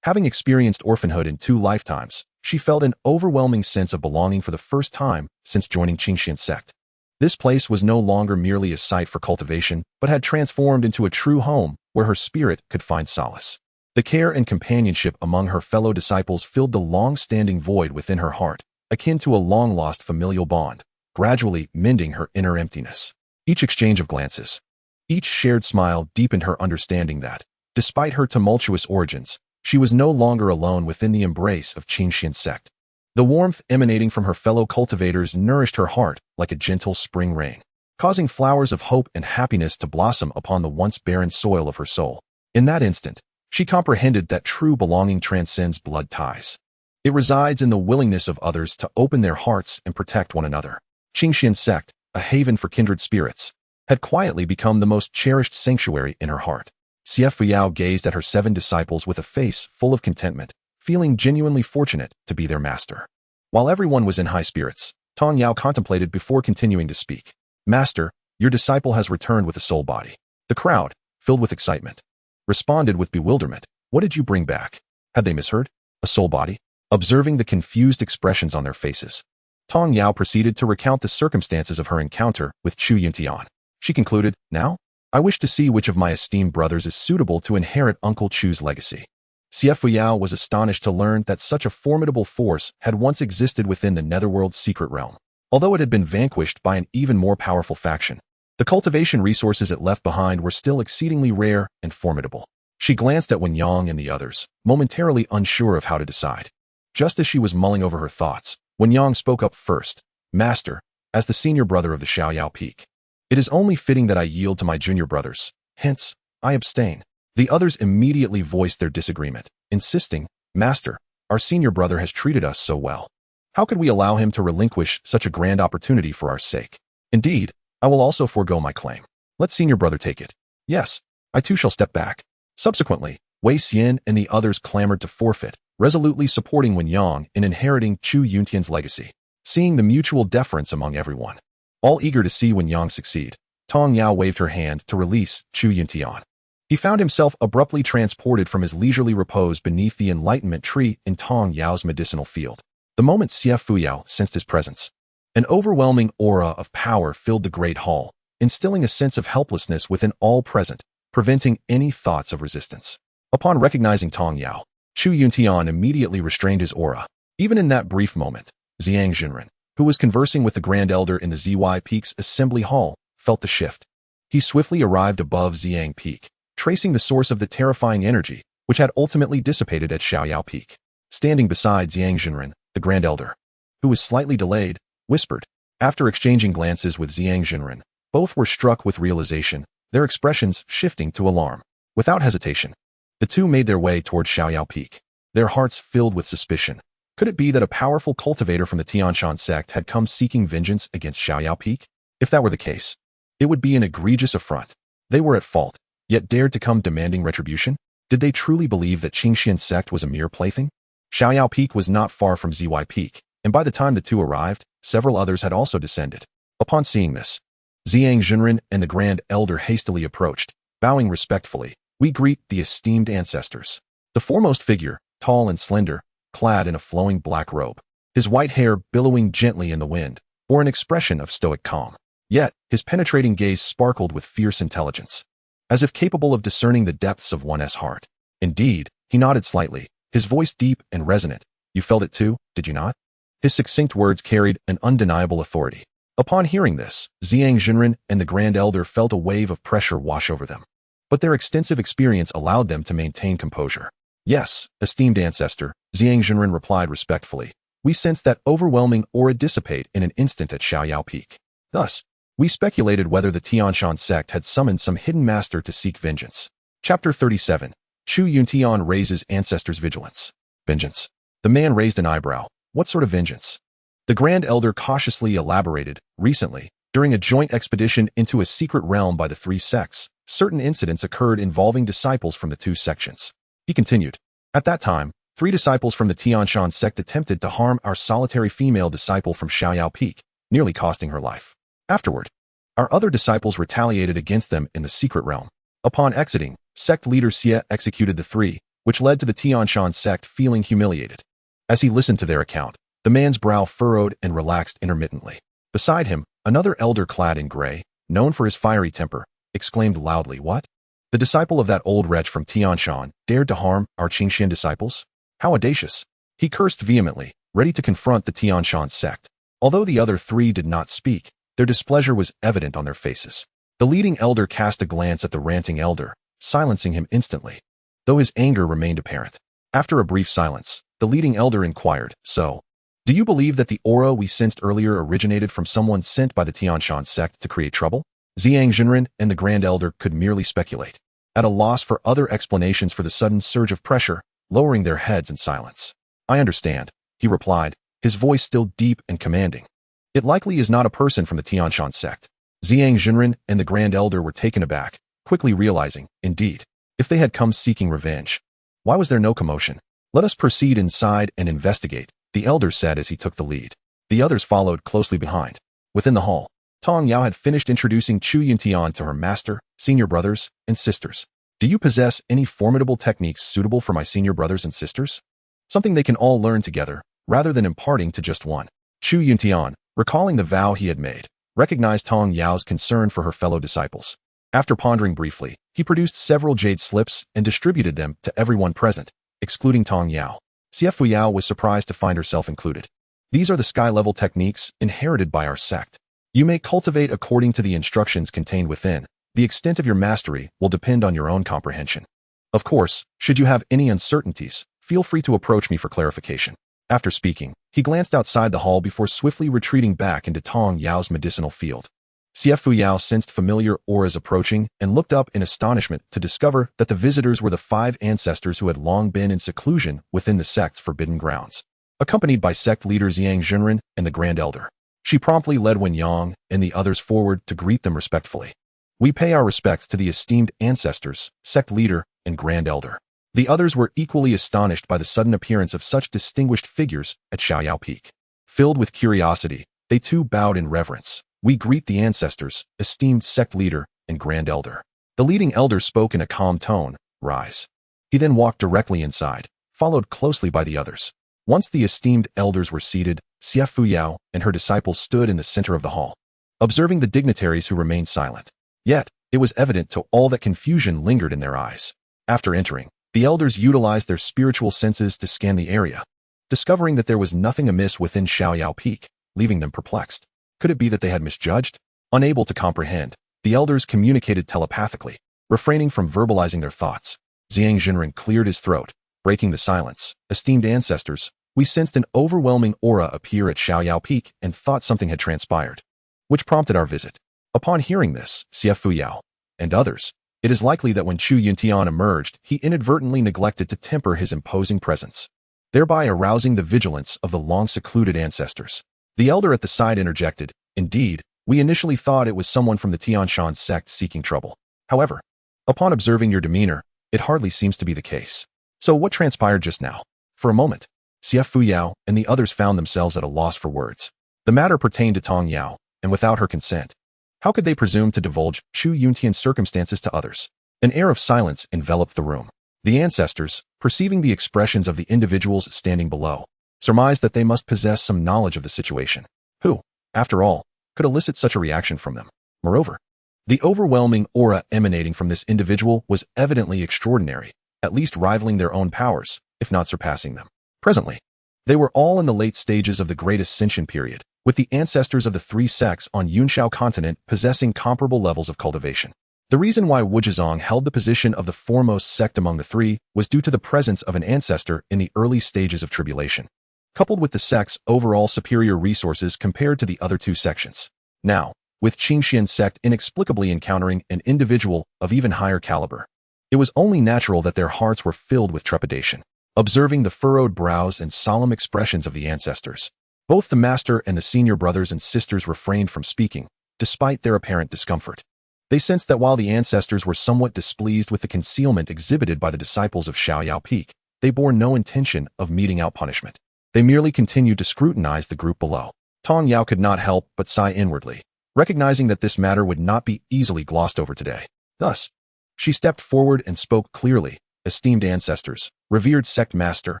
having experienced orphanhood in 2 lifetimes, she felt an overwhelming sense of belonging for the first time since joining Qingxuan Sect. This place was no longer merely a site for cultivation, but had transformed into a true home where her spirit could find solace. The care and companionship among her fellow disciples filled the long-standing void within her heart, akin to a long-lost familial bond, gradually mending her inner emptiness. Each exchange of glances, each shared smile deepened her understanding that, despite her tumultuous origins, she was no longer alone within the embrace of Qingxuan Sect. The warmth emanating from her fellow cultivators nourished her heart like a gentle spring rain, causing flowers of hope and happiness to blossom upon the once barren soil of her soul. In that instant, she comprehended that true belonging transcends blood ties. It resides in the willingness of others to open their hearts and protect one another. Qingxuan Sect, a haven for kindred spirits, had quietly become the most cherished sanctuary in her heart. Xianxiao gazed at her 7 disciples with a face full of contentment, feeling genuinely fortunate to be their master. While everyone was in high spirits, Tong Yao contemplated before continuing to speak. Master, your disciple has returned with a soul body. The crowd, filled with excitement, responded with bewilderment. What did you bring back? Had they misheard? A soul body? Observing the confused expressions on their faces, Tong Yao proceeded to recount the circumstances of her encounter with Chu Yuntian. She concluded, now, I wish to see which of my esteemed brothers is suitable to inherit Uncle Chu's legacy. Xianxiao was astonished to learn that such a formidable force had once existed within the Netherworld's secret realm. Although it had been vanquished by an even more powerful faction, the cultivation resources it left behind were still exceedingly rare and formidable. She glanced at Wen Yang and the others, momentarily unsure of how to decide. Just as she was mulling over her thoughts, Wen Yang spoke up first. Master, as the senior brother of the Xiaoyao Peak, it is only fitting that I yield to my junior brothers, hence, I abstain. The others immediately voiced their disagreement, insisting, Master, our senior brother has treated us so well. How could we allow him to relinquish such a grand opportunity for our sake? Indeed, I will also forego my claim. Let senior brother take it. Yes, I too shall step back. Subsequently, Wei Xian and the others clamored to forfeit, resolutely supporting Wen Yang in inheriting Chu Yuntian's legacy. Seeing the mutual deference among everyone, all eager to see Wen Yang succeed, Tong Yao waved her hand to release Chu Yuntian. He found himself abruptly transported from his leisurely repose beneath the enlightenment tree in Tong Yao's medicinal field. The moment Xianxiao sensed his presence, an overwhelming aura of power filled the great hall, instilling a sense of helplessness within all present, preventing any thoughts of resistance. Upon recognizing Tong Yao, Chu Yuntian immediately restrained his aura. Even in that brief moment, Zhang Jinren, who was conversing with the Grand Elder in the ZY Peak's assembly hall, felt the shift. He swiftly arrived above Xiang Peak, tracing the source of the terrifying energy which had ultimately dissipated at Xiaoyao Peak. Standing beside Zhang Jinren, the Grand Elder, who was slightly delayed, whispered. After exchanging glances with Zhang Jinren, both were struck with realization, their expressions shifting to alarm. Without hesitation, the two made their way toward Xiaoyao Peak, their hearts filled with suspicion. Could it be that a powerful cultivator from the Qingxuan Sect had come seeking vengeance against Xiaoyao Peak? If that were the case, it would be an egregious affront. They were at fault, yet dared to come demanding retribution? Did they truly believe that Qingxuan Sect was a mere plaything? Xiaoyao Peak was not far from ZY Peak, and by the time the two arrived, several others had also descended. Upon seeing this, Zhang Jinren and the Grand Elder hastily approached, bowing respectfully. We greet the esteemed ancestors. The foremost figure, tall and slender, clad in a flowing black robe, his white hair billowing gently in the wind, bore an expression of stoic calm. Yet, his penetrating gaze sparkled with fierce intelligence, as if capable of discerning the depths of one's heart. Indeed, he nodded slightly, his voice deep and resonant. You felt it too, did you not? His succinct words carried an undeniable authority. Upon hearing this, Zhang Jinren and the Grand Elder felt a wave of pressure wash over them. But their extensive experience allowed them to maintain composure. Yes, esteemed ancestor, Zhang Jinren replied respectfully. We sensed that overwhelming aura dissipate in an instant at Xiaoyao Peak. Thus, we speculated whether the Qingxuan Sect had summoned some hidden master to seek vengeance. Chapter 37. Chu Yuntian raises ancestors' vigilance. Vengeance. The man raised an eyebrow. What sort of vengeance? The Grand Elder cautiously elaborated. Recently, during a joint expedition into a secret realm by the 3 sects, certain incidents occurred involving disciples from the 2 sections. He continued. At that time, 3 disciples from the Qingxuan Sect attempted to harm our solitary female disciple from Xiaoyao Peak, nearly costing her life. Afterward, our other disciples retaliated against them in the secret realm. Upon exiting, sect leader Xie executed the 3, which led to the Qingxuan Sect feeling humiliated. As he listened to their account, the man's brow furrowed and relaxed intermittently. Beside him, another elder clad in gray, known for his fiery temper, exclaimed loudly, What? The disciple of that old wretch from Tianshan dared to harm our Qingxian disciples? How audacious! He cursed vehemently, ready to confront the Tianshan sect. Although the other 3 did not speak, their displeasure was evident on their faces. The leading elder cast a glance at the ranting elder, silencing him instantly, though his anger remained apparent. After a brief silence, the leading elder inquired, So, Do you believe that the aura we sensed earlier originated from someone sent by the Qingxuan Sect to create trouble? Xianxiadrama and the Grand Elder could merely speculate, at a loss for other explanations for the sudden surge of pressure, lowering their heads in silence. I understand, he replied, his voice still deep and commanding. It likely is not a person from the Qingxuan Sect. Xianxiadrama and the Grand Elder were taken aback, quickly realizing, indeed, if they had come seeking revenge. Why was there no commotion? Let us proceed inside and investigate, the elder said as he took the lead. The others followed closely behind. Within the hall, Tong Yao had finished introducing Chu Yuntian to her master, senior brothers, and sisters. Do you possess any formidable techniques suitable for my senior brothers and sisters? Something they can all learn together, rather than imparting to just one. Chu Yuntian, recalling the vow he had made, recognized Tong Yao's concern for her fellow disciples. After pondering briefly, he produced several jade slips and distributed them to everyone present, excluding Tong Yao. Xie Yao was surprised to find herself included. These are the sky-level techniques inherited by our sect. You may cultivate according to the instructions contained within. The extent of your mastery will depend on your own comprehension. Of course, should you have any uncertainties, feel free to approach me for clarification. After speaking, he glanced outside the hall before swiftly retreating back into Tong Yao's medicinal field. Xie Yao sensed familiar auras approaching and looked up in astonishment to discover that the visitors were the 5 ancestors who had long been in seclusion within the sect's forbidden grounds. Accompanied by sect leader Xianxiadrama and the Grand Elder, she promptly led Wen Yang and the others forward to greet them respectfully. We pay our respects to the esteemed ancestors, sect leader, and Grand Elder. The others were equally astonished by the sudden appearance of such distinguished figures at Xiaoyao Peak. Filled with curiosity, they too bowed in reverence. We greet the ancestors, esteemed sect leader, and Grand Elder. The leading elder spoke in a calm tone, rise. He then walked directly inside, followed closely by the others. Once the esteemed elders were seated, Xie Yao and her disciples stood in the center of the hall, observing the dignitaries who remained silent. Yet, it was evident to all that confusion lingered in their eyes. After entering, the elders utilized their spiritual senses to scan the area, discovering that there was nothing amiss within Xiaoyao Peak, leaving them perplexed. Could it be that they had misjudged? Unable to comprehend, the elders communicated telepathically, refraining from verbalizing their thoughts. Xianxiadrama cleared his throat, breaking the silence. Esteemed ancestors, we sensed an overwhelming aura appear at Xiaoyao Peak and thought something had transpired, which prompted our visit. Upon hearing this, Xie Yao and others, it is likely that when Chu Yuntian emerged, he inadvertently neglected to temper his imposing presence, thereby arousing the vigilance of the long-secluded ancestors. The elder at the side interjected, indeed, we initially thought it was someone from the Qingxuan Sect seeking trouble. However, upon observing your demeanor, it hardly seems to be the case. So what transpired just now? For a moment, Xie Yao and the others found themselves at a loss for words. The matter pertained to Tong Yao, and without her consent, how could they presume to divulge Chu Yuntian's circumstances to others? An air of silence enveloped the room. The ancestors, perceiving the expressions of the individuals standing below, surmised that they must possess some knowledge of the situation. Who, after all, could elicit such a reaction from them? Moreover, the overwhelming aura emanating from this individual was evidently extraordinary, at least rivaling their own powers, if not surpassing them. Presently, they were all in the late stages of the Great Ascension period, with the ancestors of the 3 sects on Yunxiao Continent possessing comparable levels of cultivation. The reason why Wuzhizong held the position of the foremost sect among the 3 was due to the presence of an ancestor in the early stages of tribulation, coupled with the sect's overall superior resources compared to the other 2 sections. Now, with Qingxuan Sect inexplicably encountering an individual of even higher caliber, it was only natural that their hearts were filled with trepidation. Observing the furrowed brows and solemn expressions of the ancestors, both the master and the senior brothers and sisters refrained from speaking, despite their apparent discomfort. They sensed that while the ancestors were somewhat displeased with the concealment exhibited by the disciples of Xiaoyao Peak, they bore no intention of meting out punishment. They merely continued to scrutinize the group below. Tong Yao could not help but sigh inwardly, recognizing that this matter would not be easily glossed over today. Thus, she stepped forward and spoke clearly. Esteemed ancestors, revered sect master,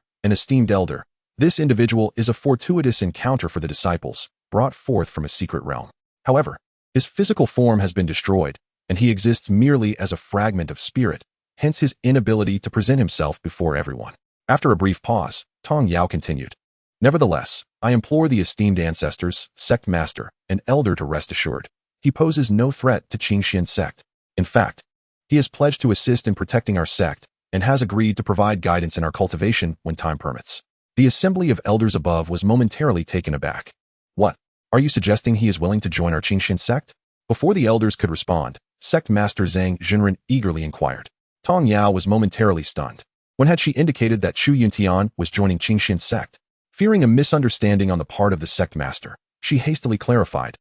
and esteemed elder, this individual is a fortuitous encounter for the disciples, brought forth from a secret realm. However, his physical form has been destroyed, and he exists merely as a fragment of spirit, hence his inability to present himself before everyone. After a brief pause, Tong Yao continued. Nevertheless, I implore the esteemed ancestors, sect master, and elder to rest assured. He poses no threat to Qingxuan Sect. In fact, he has pledged to assist in protecting our sect, and has agreed to provide guidance in our cultivation when time permits. The assembly of elders above was momentarily taken aback. What? Are you suggesting he is willing to join our Qingxuan Sect? Before the elders could respond, Sect Master Zhang Jinren eagerly inquired. Tong Yao was momentarily stunned. When had she indicated that Chu Yuntian was joining Qingxuan Sect? Fearing a misunderstanding on the part of the Sect Master, she hastily clarified,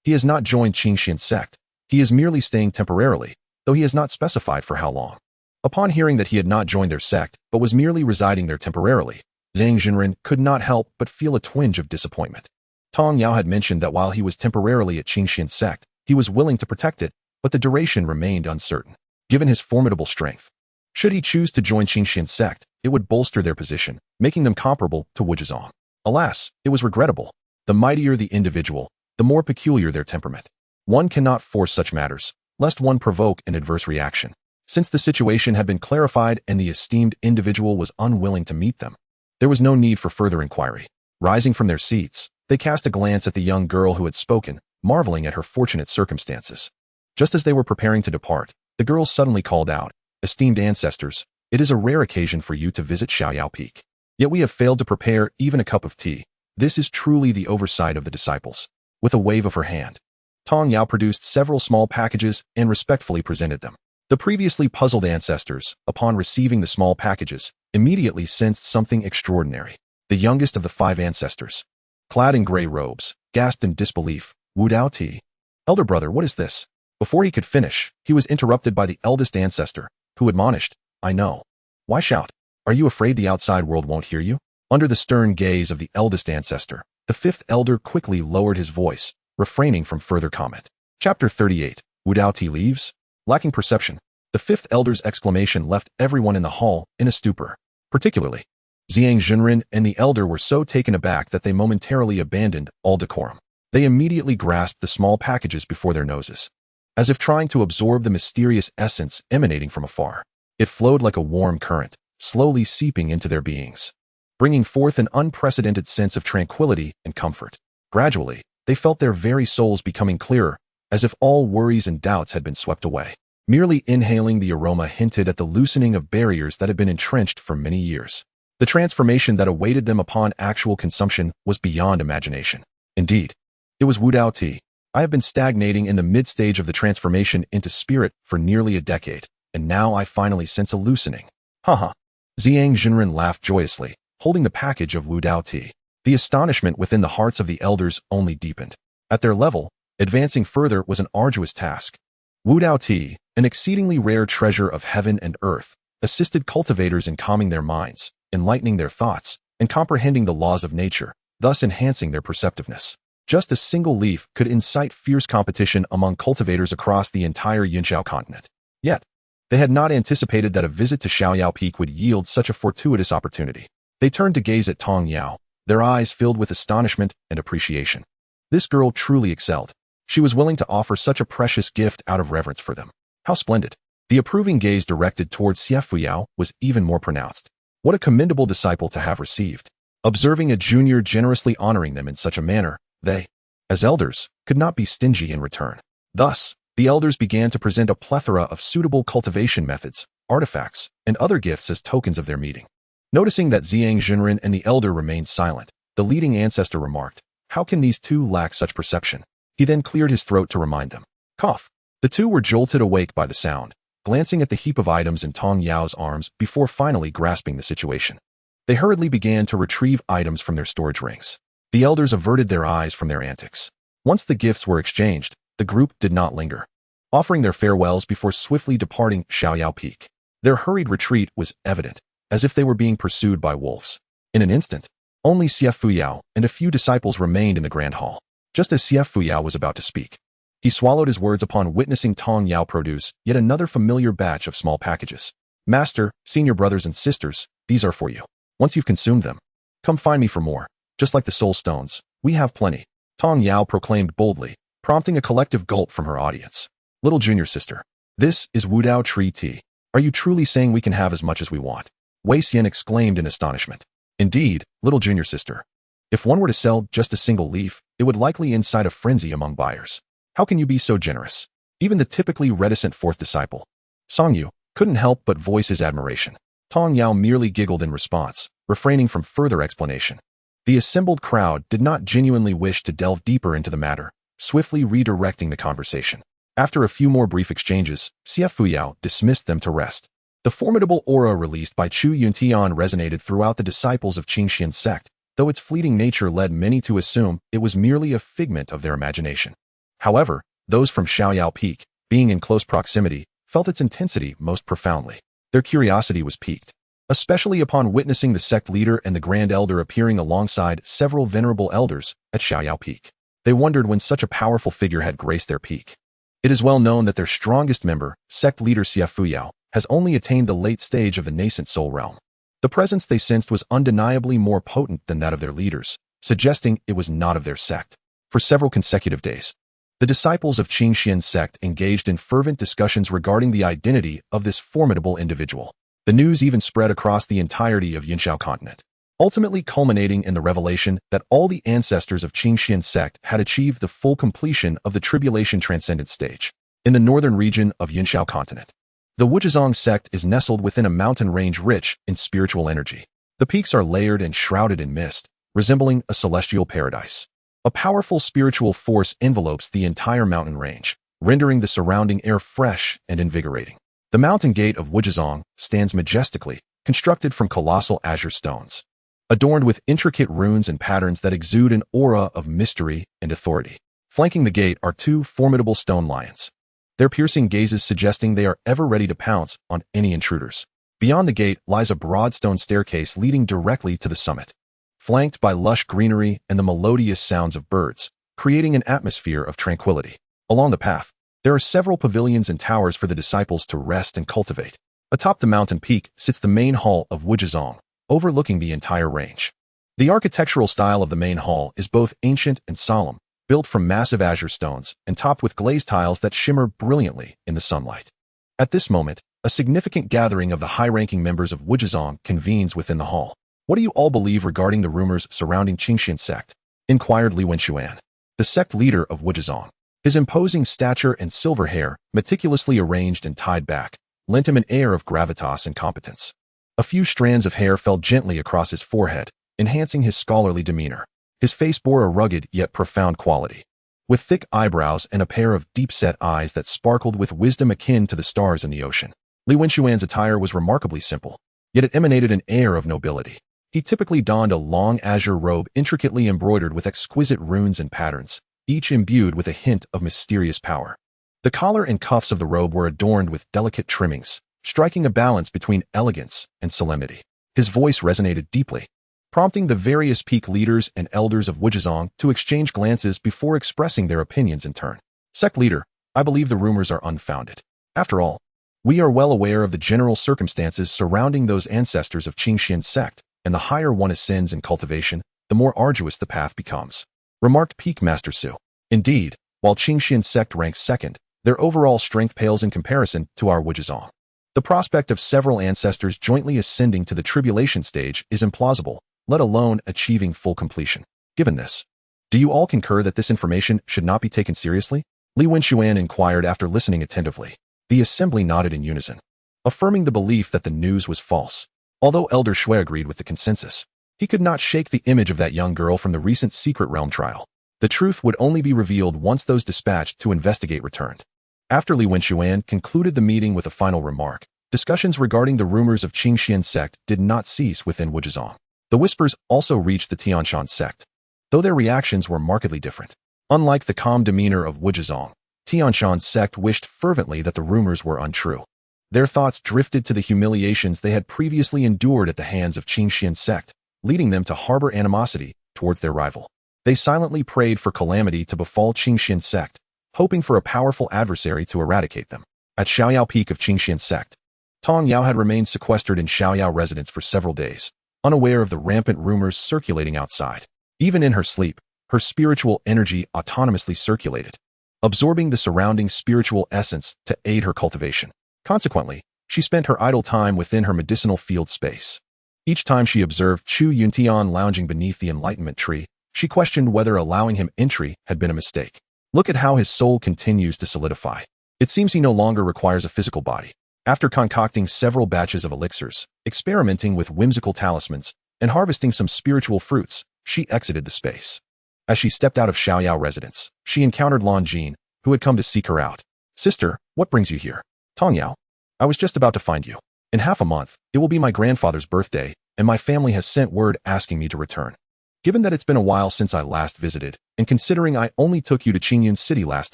He has not joined Qingxuan Sect. He is merely staying temporarily, though he has not specified for how long. Upon hearing that he had not joined their sect, but was merely residing there temporarily, Zhang Jinren could not help but feel a twinge of disappointment. Tong Yao had mentioned that while he was temporarily at Qingxuan Sect, he was willing to protect it, but the duration remained uncertain. Given his formidable strength, should he choose to join Qingxuan Sect, it would bolster their position, making them comparable to Wuzhizong. Alas, it was regrettable. The mightier the individual, the more peculiar their temperament. One cannot force such matters, lest one provoke an adverse reaction. Since the situation had been clarified and the esteemed individual was unwilling to meet them, there was no need for further inquiry. Rising from their seats, they cast a glance at the young girl who had spoken, marveling at her fortunate circumstances. Just as they were preparing to depart, the girl suddenly called out, "Esteemed ancestors, it is a rare occasion for you to visit Xiaoyao Peak. Yet we have failed to prepare even a cup of tea. This is truly the oversight of the disciples." With a wave of her hand, Tong Yao produced several small packages and respectfully presented them. The previously puzzled ancestors, upon receiving the small packages, immediately sensed something extraordinary. The youngest of the 5 ancestors, clad in gray robes, gasped in disbelief, "Wu Dao Ti. Elder brother, what is this?" Before he could finish, he was interrupted by the eldest ancestor, who admonished, "I know. Why shout? Are you afraid the outside world won't hear you?" Under the stern gaze of the eldest ancestor, the 5th elder quickly lowered his voice, refraining from further comment. Chapter 38. Wu Dao Ti leaves? Lacking perception, the 5th elder's exclamation left everyone in the hall in a stupor. Particularly, Zhang Jinren and the elder were so taken aback that they momentarily abandoned all decorum. They immediately grasped the small packages before their noses, as if trying to absorb the mysterious essence emanating from afar. It flowed like a warm current, slowly seeping into their beings, bringing forth an unprecedented sense of tranquility and comfort. Gradually, they felt their very souls becoming clearer, as if all worries and doubts had been swept away. Merely inhaling the aroma hinted at the loosening of barriers that had been entrenched for many years. The transformation that awaited them upon actual consumption was beyond imagination. Indeed, it was Wu Dao Ti. I have been stagnating in the mid-stage of the transformation into spirit for nearly a decade, and now I finally sense a loosening. Haha. Zhang Jinren laughed joyously, holding the package of Wu Dao Ti. The astonishment within the hearts of the elders only deepened. At their level, advancing further was an arduous task. Wu Dao Ti, an exceedingly rare treasure of heaven and earth, assisted cultivators in calming their minds, enlightening their thoughts, and comprehending the laws of nature, thus enhancing their perceptiveness. Just a single leaf could incite fierce competition among cultivators across the entire Yunxiao Continent. Yet, they had not anticipated that a visit to Xiaoyao Peak would yield such a fortuitous opportunity. They turned to gaze at Tong Yao, their eyes filled with astonishment and appreciation. This girl truly excelled. She was willing to offer such a precious gift out of reverence for them. How splendid! The approving gaze directed towards Xiafuyao was even more pronounced. What a commendable disciple to have received. Observing a junior generously honoring them in such a manner, they, as elders, could not be stingy in return. Thus, the elders began to present a plethora of suitable cultivation methods, artifacts, and other gifts as tokens of their meeting. Noticing that Zhang Jinren and the elder remained silent, the leading ancestor remarked, "How can these two lack such perception?" He then cleared his throat to remind them. Cough. The two were jolted awake by the sound, glancing at the heap of items in Tong Yao's arms before finally grasping the situation. They hurriedly began to retrieve items from their storage rings. The elders averted their eyes from their antics. Once the gifts were exchanged, the group did not linger, offering their farewells before swiftly departing Xiaoyao Peak. Their hurried retreat was evident, as if they were being pursued by wolves. In an instant, only Xiafuyao and a few disciples remained in the grand hall. Just as Xiafuyao was about to speak, he swallowed his words upon witnessing Tong Yao produce yet another familiar batch of small packages. "Master, senior brothers and sisters, these are for you. Once you've consumed them, come find me for more. Just like the soul stones, we have plenty," Tong Yao proclaimed boldly, prompting a collective gulp from her audience. "Little junior sister, this is Wu Dao Tree Tea. Are you truly saying we can have as much as we want?" Wei Xian exclaimed in astonishment. "Indeed, little junior sister. If one were to sell just a single leaf, it would likely incite a frenzy among buyers. How can you be so generous?" Even the typically reticent 4th disciple, Song Yu, couldn't help but voice his admiration. Tong Yao merely giggled in response, refraining from further explanation. The assembled crowd did not genuinely wish to delve deeper into the matter, swiftly redirecting the conversation. After a few more brief exchanges, Xia Yao dismissed them to rest. The formidable aura released by Chu Yuntian resonated throughout the disciples of Qingxuan Sect, though its fleeting nature led many to assume it was merely a figment of their imagination. However, those from Xiaoyao Peak, being in close proximity, felt its intensity most profoundly. Their curiosity was piqued, especially upon witnessing the sect leader and the Grand Elder appearing alongside several venerable elders at Xiaoyao Peak. They wondered when such a powerful figure had graced their peak. It is well known that their strongest member, sect leader Xia Yao, has only attained the late stage of the nascent soul realm. The presence they sensed was undeniably more potent than that of their leaders, suggesting it was not of their sect. For several consecutive days, the disciples of Qingxuan Sect engaged in fervent discussions regarding the identity of this formidable individual. The news even spread across the entirety of Yunxiao Continent, ultimately culminating in the revelation that all the ancestors of Qingxuan Sect had achieved the full completion of the Tribulation Transcendent stage. In the northern region of Yunxiao Continent, the Wuzhizong sect is nestled within a mountain range rich in spiritual energy. The peaks are layered and shrouded in mist, resembling a celestial paradise. A powerful spiritual force envelopes the entire mountain range, rendering the surrounding air fresh and invigorating. The mountain gate of Wuzhizong stands majestically, constructed from colossal azure stones, adorned with intricate runes and patterns that exude an aura of mystery and authority. Flanking the gate are two formidable stone lions, their piercing gazes suggesting they are ever ready to pounce on any intruders. Beyond the gate lies a broad stone staircase leading directly to the summit, flanked by lush greenery and the melodious sounds of birds, creating an atmosphere of tranquility. Along the path, there are several pavilions and towers for the disciples to rest and cultivate. Atop the mountain peak sits the main hall of Wuzhizong, overlooking the entire range. The architectural style of the main hall is both ancient and solemn, built from massive azure stones and topped with glazed tiles that shimmer brilliantly in the sunlight. At this moment, a significant gathering of the high-ranking members of Wuzhizong convenes within the hall. "What do you all believe regarding the rumors surrounding Qingxuan Sect?" inquired Li Wenxuan, the sect leader of Wuzhizong. His imposing stature and silver hair, meticulously arranged and tied back, lent him an air of gravitas and competence. A few strands of hair fell gently across his forehead, enhancing his scholarly demeanor. His face bore a rugged yet profound quality, with thick eyebrows and a pair of deep-set eyes that sparkled with wisdom akin to the stars in the ocean. Li Wenxuan's attire was remarkably simple, yet it emanated an air of nobility. He typically donned a long azure robe intricately embroidered with exquisite runes and patterns, each imbued with a hint of mysterious power. The collar and cuffs of the robe were adorned with delicate trimmings, striking a balance between elegance and solemnity. His voice resonated deeply, prompting the various peak leaders and elders of Wuzhizong to exchange glances before expressing their opinions in turn. "Sect leader, I believe the rumors are unfounded. After all, we are well aware of the general circumstances surrounding those ancestors of Qingxuan Sect, and the higher one ascends in cultivation, the more arduous the path becomes," remarked Peak Master Su. Indeed, while Qingxuan Sect ranks second, their overall strength pales in comparison to our Wuzhizong. The prospect of several ancestors jointly ascending to the tribulation stage is implausible, let alone achieving full completion. Given this, do you all concur that this information should not be taken seriously? Li Wenxuan inquired after listening attentively. The assembly nodded in unison, affirming the belief that the news was false. Although Elder Shui agreed with the consensus, he could not shake the image of that young girl from the recent secret realm trial. The truth would only be revealed once those dispatched to investigate returned. After Li Wenxuan concluded the meeting with a final remark, discussions regarding the rumors of Qingxuan Sect did not cease within Wuzhizong. The whispers also reached the Xianxian Sect, though their reactions were markedly different. Unlike the calm demeanor of Wuzhizong, Xianxian Sect wished fervently that the rumors were untrue. Their thoughts drifted to the humiliations they had previously endured at the hands of Qingxuan Sect, leading them to harbor animosity towards their rival. They silently prayed for calamity to befall Qingxuan Sect, hoping for a powerful adversary to eradicate them. At Xiaoyao Peak of Qingxuan Sect, Tong Yao had remained sequestered in Xiaoyao residence for several days, unaware of the rampant rumors circulating outside. Even in her sleep, her spiritual energy autonomously circulated, absorbing the surrounding spiritual essence to aid her cultivation. Consequently, she spent her idle time within her medicinal field space. Each time she observed Chu Yuntian lounging beneath the enlightenment tree, she questioned whether allowing him entry had been a mistake. Look at how his soul continues to solidify. It seems he no longer requires a physical body. After concocting several batches of elixirs, experimenting with whimsical talismans, and harvesting some spiritual fruits, she exited the space. As she stepped out of Xiaoyao residence, she encountered Lan Jin, who had come to seek her out. Sister, what brings you here? Tong Yao. I was just about to find you. In half a month, it will be my grandfather's birthday, and my family has sent word asking me to return. Given that it's been a while since I last visited, and considering I only took you to Qingxuan City last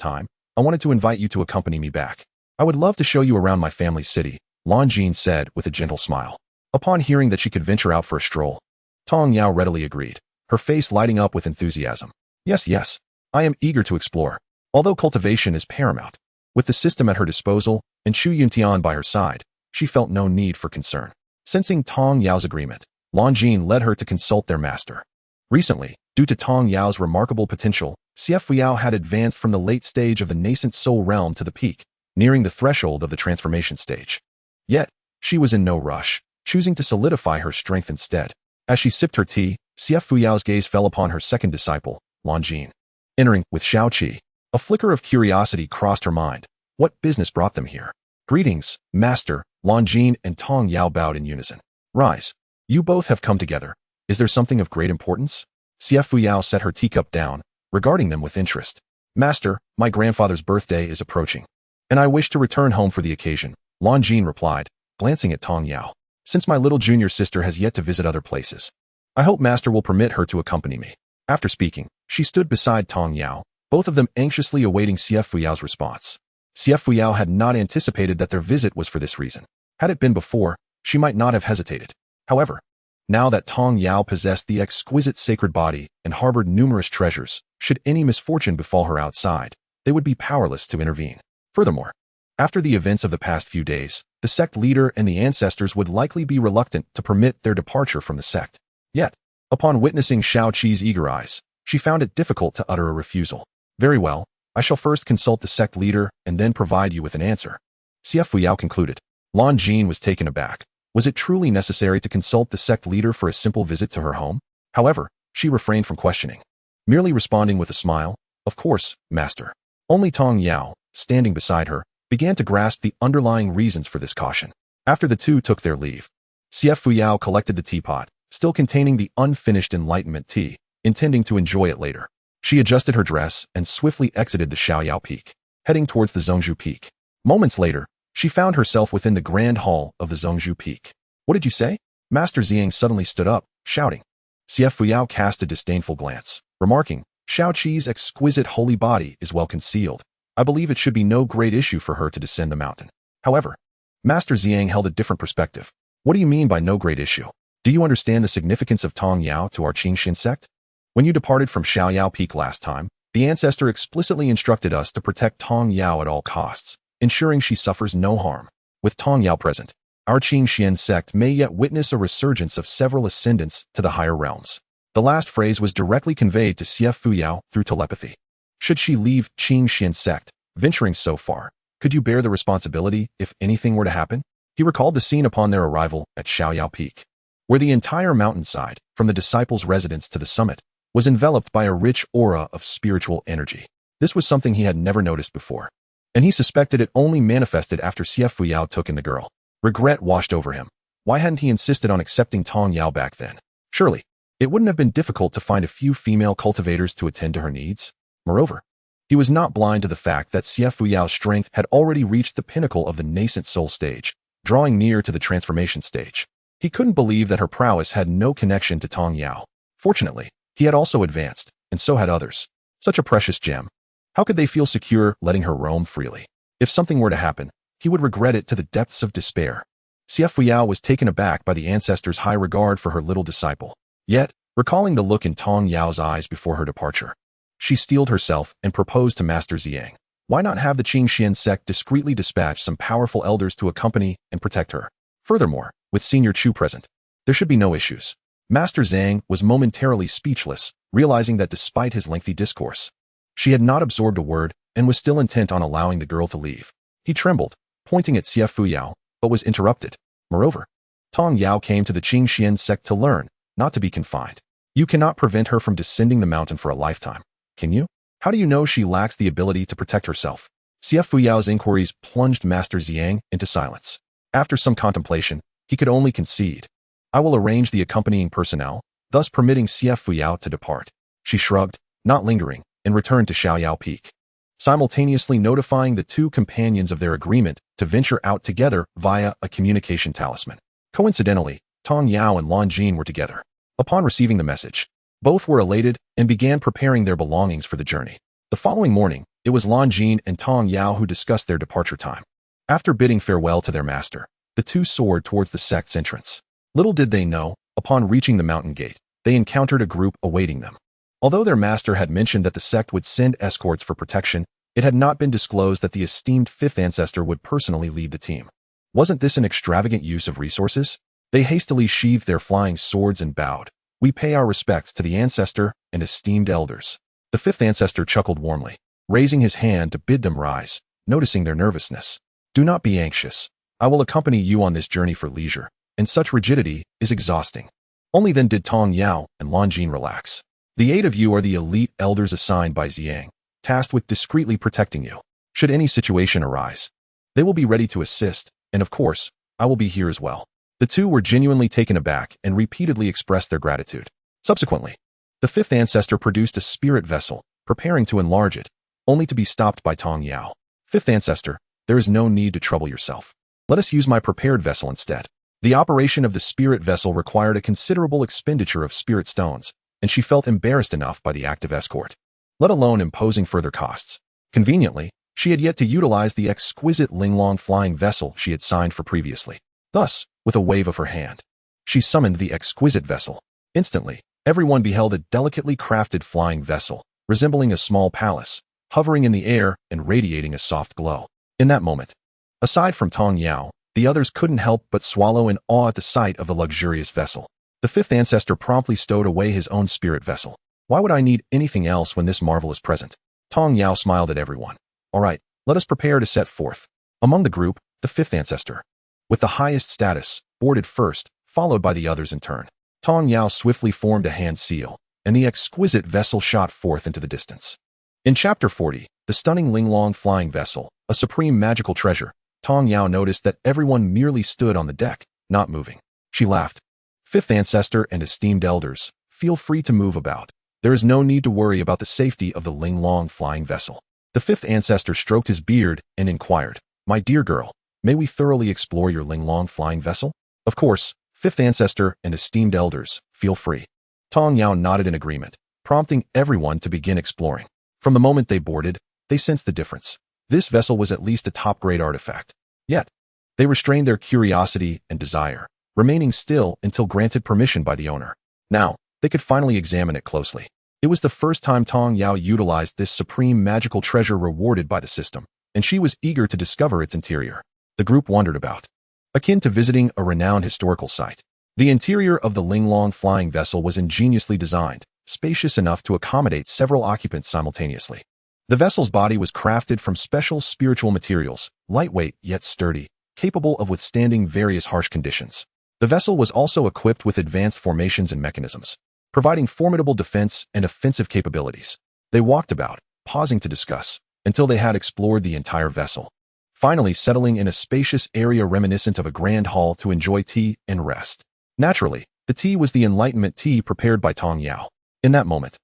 time, I wanted to invite you to accompany me back. I would love to show you around my family's city, Lan Jin said with a gentle smile. Upon hearing that she could venture out for a stroll, Tong Yao readily agreed, her face lighting up with enthusiasm. Yes, I am eager to explore. Although cultivation is paramount, with the system at her disposal and Xu Yuntian by her side, she felt no need for concern. Sensing Tong Yao's agreement, Lan Jin led her to consult their master. Recently, due to Tong Yao's remarkable potential, Xianxiafans had advanced from the late stage of the nascent soul realm to the peak, nearing the threshold of the transformation stage. Yet, she was in no rush, choosing to solidify her strength instead. As she sipped her tea, Xianxiafan's gaze fell upon her second disciple, Lan Jin. Entering with Xiao Qi, a flicker of curiosity crossed her mind. What business brought them here? Greetings, Master, Lan Jin and Tong Yao bowed in unison. Rise. You both have come together. Is there something of great importance? Xianxiafans set her teacup down, regarding them with interest. Master, my grandfather's birthday is approaching, and I wish to return home for the occasion, Lan Jin replied, glancing at Tong Yao. Since my little junior sister has yet to visit other places, I hope Master will permit her to accompany me. After speaking, she stood beside Tong Yao, both of them anxiously awaiting Xianxiafans' response. Xianxiafans had not anticipated that their visit was for this reason. Had it been before, she might not have hesitated. However, now that Tong Yao possessed the exquisite sacred body and harbored numerous treasures, should any misfortune befall her outside, they would be powerless to intervene. Furthermore, after the events of the past few days, the sect leader and the ancestors would likely be reluctant to permit their departure from the sect. Yet, upon witnessing Xiao Qi's eager eyes, she found it difficult to utter a refusal. Very well, I shall first consult the sect leader and then provide you with an answer. Xianxiafans concluded. Lan Jin was taken aback. Was it truly necessary to consult the sect leader for a simple visit to her home? However, she refrained from questioning, merely responding with a smile. Of course, Master. Only Tong Yao, standing beside her, began to grasp the underlying reasons for this caution. After the two took their leave, Xianxiafans collected the teapot, still containing the unfinished enlightenment tea, intending to enjoy it later. She adjusted her dress and swiftly exited the Xiaoyao Peak, heading towards the Zhongzhou Peak. Moments later, she found herself within the grand hall of the Zhongzhou Peak. What did you say? Master Xiang suddenly stood up, shouting. Xianxiafans cast a disdainful glance, remarking, Xiao Qi's exquisite holy body is well concealed. I believe it should be no great issue for her to descend the mountain. However, Master Xiang held a different perspective. What do you mean by no great issue? Do you understand the significance of Tong Yao to our Qingxuan Sect? When you departed from Xiaoyao Peak last time, the ancestor explicitly instructed us to protect Tong Yao at all costs, ensuring she suffers no harm. With Tong Yao present, our Qingxuan Sect may yet witness a resurgence of several ascendants to the higher realms. The last phrase was directly conveyed to Xianxiafans through telepathy. Should she leave Qingxuan Sect, venturing so far, could you bear the responsibility if anything were to happen? He recalled the scene upon their arrival at Xiaoyao Peak, where the entire mountainside, from the disciples' residence to the summit, was enveloped by a rich aura of spiritual energy. This was something he had never noticed before, and he suspected it only manifested after Xianxiafans took in the girl. Regret washed over him. Why hadn't he insisted on accepting Tong Yao back then? Surely, it wouldn't have been difficult to find a few female cultivators to attend to her needs. Moreover, he was not blind to the fact that Xianxiafans' strength had already reached the pinnacle of the nascent soul stage, drawing near to the transformation stage. He couldn't believe that her prowess had no connection to Tong Yao. Fortunately, he had also advanced, and so had others. Such a precious gem. How could they feel secure letting her roam freely? If something were to happen, he would regret it to the depths of despair. Xianxiafans was taken aback by the ancestors' high regard for her little disciple. Yet, recalling the look in Tong Yao's eyes before her departure, she steeled herself and proposed to Master Xiang. Why not have the Qingxuan Sect discreetly dispatch some powerful elders to accompany and protect her? Furthermore, with Senior Chu present, there should be no issues. Master Zhang was momentarily speechless, realizing that despite his lengthy discourse, she had not absorbed a word and was still intent on allowing the girl to leave. He trembled, pointing at Xianxiafans, but was interrupted. Moreover, Tong Yao came to the Qingxuan Sect to learn, not to be confined. You cannot prevent her from descending the mountain for a lifetime, can you? How do you know she lacks the ability to protect herself? Xianxiafans' inquiries plunged Master Xiang into silence. After some contemplation, he could only concede. I will arrange the accompanying personnel, thus permitting Xianxiao to depart. She shrugged, not lingering, and returned to Xiaoyao Peak, simultaneously notifying the two companions of their agreement to venture out together via a communication talisman. Coincidentally, Tong Yao and Lan Jin were together. Upon receiving the message, both were elated and began preparing their belongings for the journey. The following morning, it was Lan Jin and Tong Yao who discussed their departure time. After bidding farewell to their master, the two soared towards the sect's entrance. Little did they know, upon reaching the mountain gate, they encountered a group awaiting them. Although their master had mentioned that the sect would send escorts for protection, it had not been disclosed that the esteemed fifth ancestor would personally lead the team. Wasn't this an extravagant use of resources? They hastily sheathed their flying swords and bowed. We pay our respects to the ancestor and esteemed elders. The fifth ancestor chuckled warmly, raising his hand to bid them rise, noticing their nervousness. Do not be anxious. I will accompany you on this journey for leisure, and such rigidity is exhausting. Only then did Tong Yao and Lan Jin relax. The 8 of you are the elite elders assigned by Xiang, tasked with discreetly protecting you. Should any situation arise, they will be ready to assist, and of course, I will be here as well. The two were genuinely taken aback and repeatedly expressed their gratitude. Subsequently, the fifth ancestor produced a spirit vessel, preparing to enlarge it, only to be stopped by Tong Yao. Fifth ancestor, there is no need to trouble yourself. Let us use my prepared vessel instead. The operation of the spirit vessel required a considerable expenditure of spirit stones, and she felt embarrassed enough by the active escort, let alone imposing further costs. Conveniently, she had yet to utilize the exquisite Linglong flying vessel she had signed for previously. Thus, with a wave of her hand, she summoned the exquisite vessel. Instantly, everyone beheld a delicately crafted flying vessel, resembling a small palace, hovering in the air and radiating a soft glow. In that moment, aside from Tong Yao, the others couldn't help but swallow in awe at the sight of the luxurious vessel. The fifth ancestor promptly stowed away his own spirit vessel. Why would I need anything else when this marvel is present? Tong Yao smiled at everyone. All right, let us prepare to set forth. Among the group, the fifth ancestor, with the highest status, boarded first, followed by the others in turn. Tong Yao swiftly formed a hand seal, and the exquisite vessel shot forth into the distance. In Chapter 40, the stunning Linglong flying vessel, a supreme magical treasure, Tong Yao noticed that everyone merely stood on the deck, not moving. She laughed. Fifth ancestor and esteemed elders, feel free to move about. There is no need to worry about the safety of the Linglong flying vessel. The fifth ancestor stroked his beard and inquired, My dear girl, may we thoroughly explore your Linglong flying vessel? Of course, fifth ancestor and esteemed elders, feel free. Tong Yao nodded in agreement, prompting everyone to begin exploring. From the moment they boarded, they sensed the difference. This vessel was at least a top-grade artifact. Yet, they restrained their curiosity and desire, remaining still until granted permission by the owner. Now, they could finally examine it closely. It was the first time Tong Yao utilized this supreme magical treasure rewarded by the system, and she was eager to discover its interior. The group wandered about, akin to visiting a renowned historical site. The interior of the Linglong flying vessel was ingeniously designed, spacious enough to accommodate several occupants simultaneously. The vessel's body was crafted from special spiritual materials, lightweight yet sturdy, capable of withstanding various harsh conditions. The vessel was also equipped with advanced formations and mechanisms, providing formidable defense and offensive capabilities. They walked about, pausing to discuss, until they had explored the entire vessel, finally settling in a spacious area reminiscent of a grand hall to enjoy tea and rest. Naturally, the tea was the enlightenment tea prepared by Tong Yao. In that moment,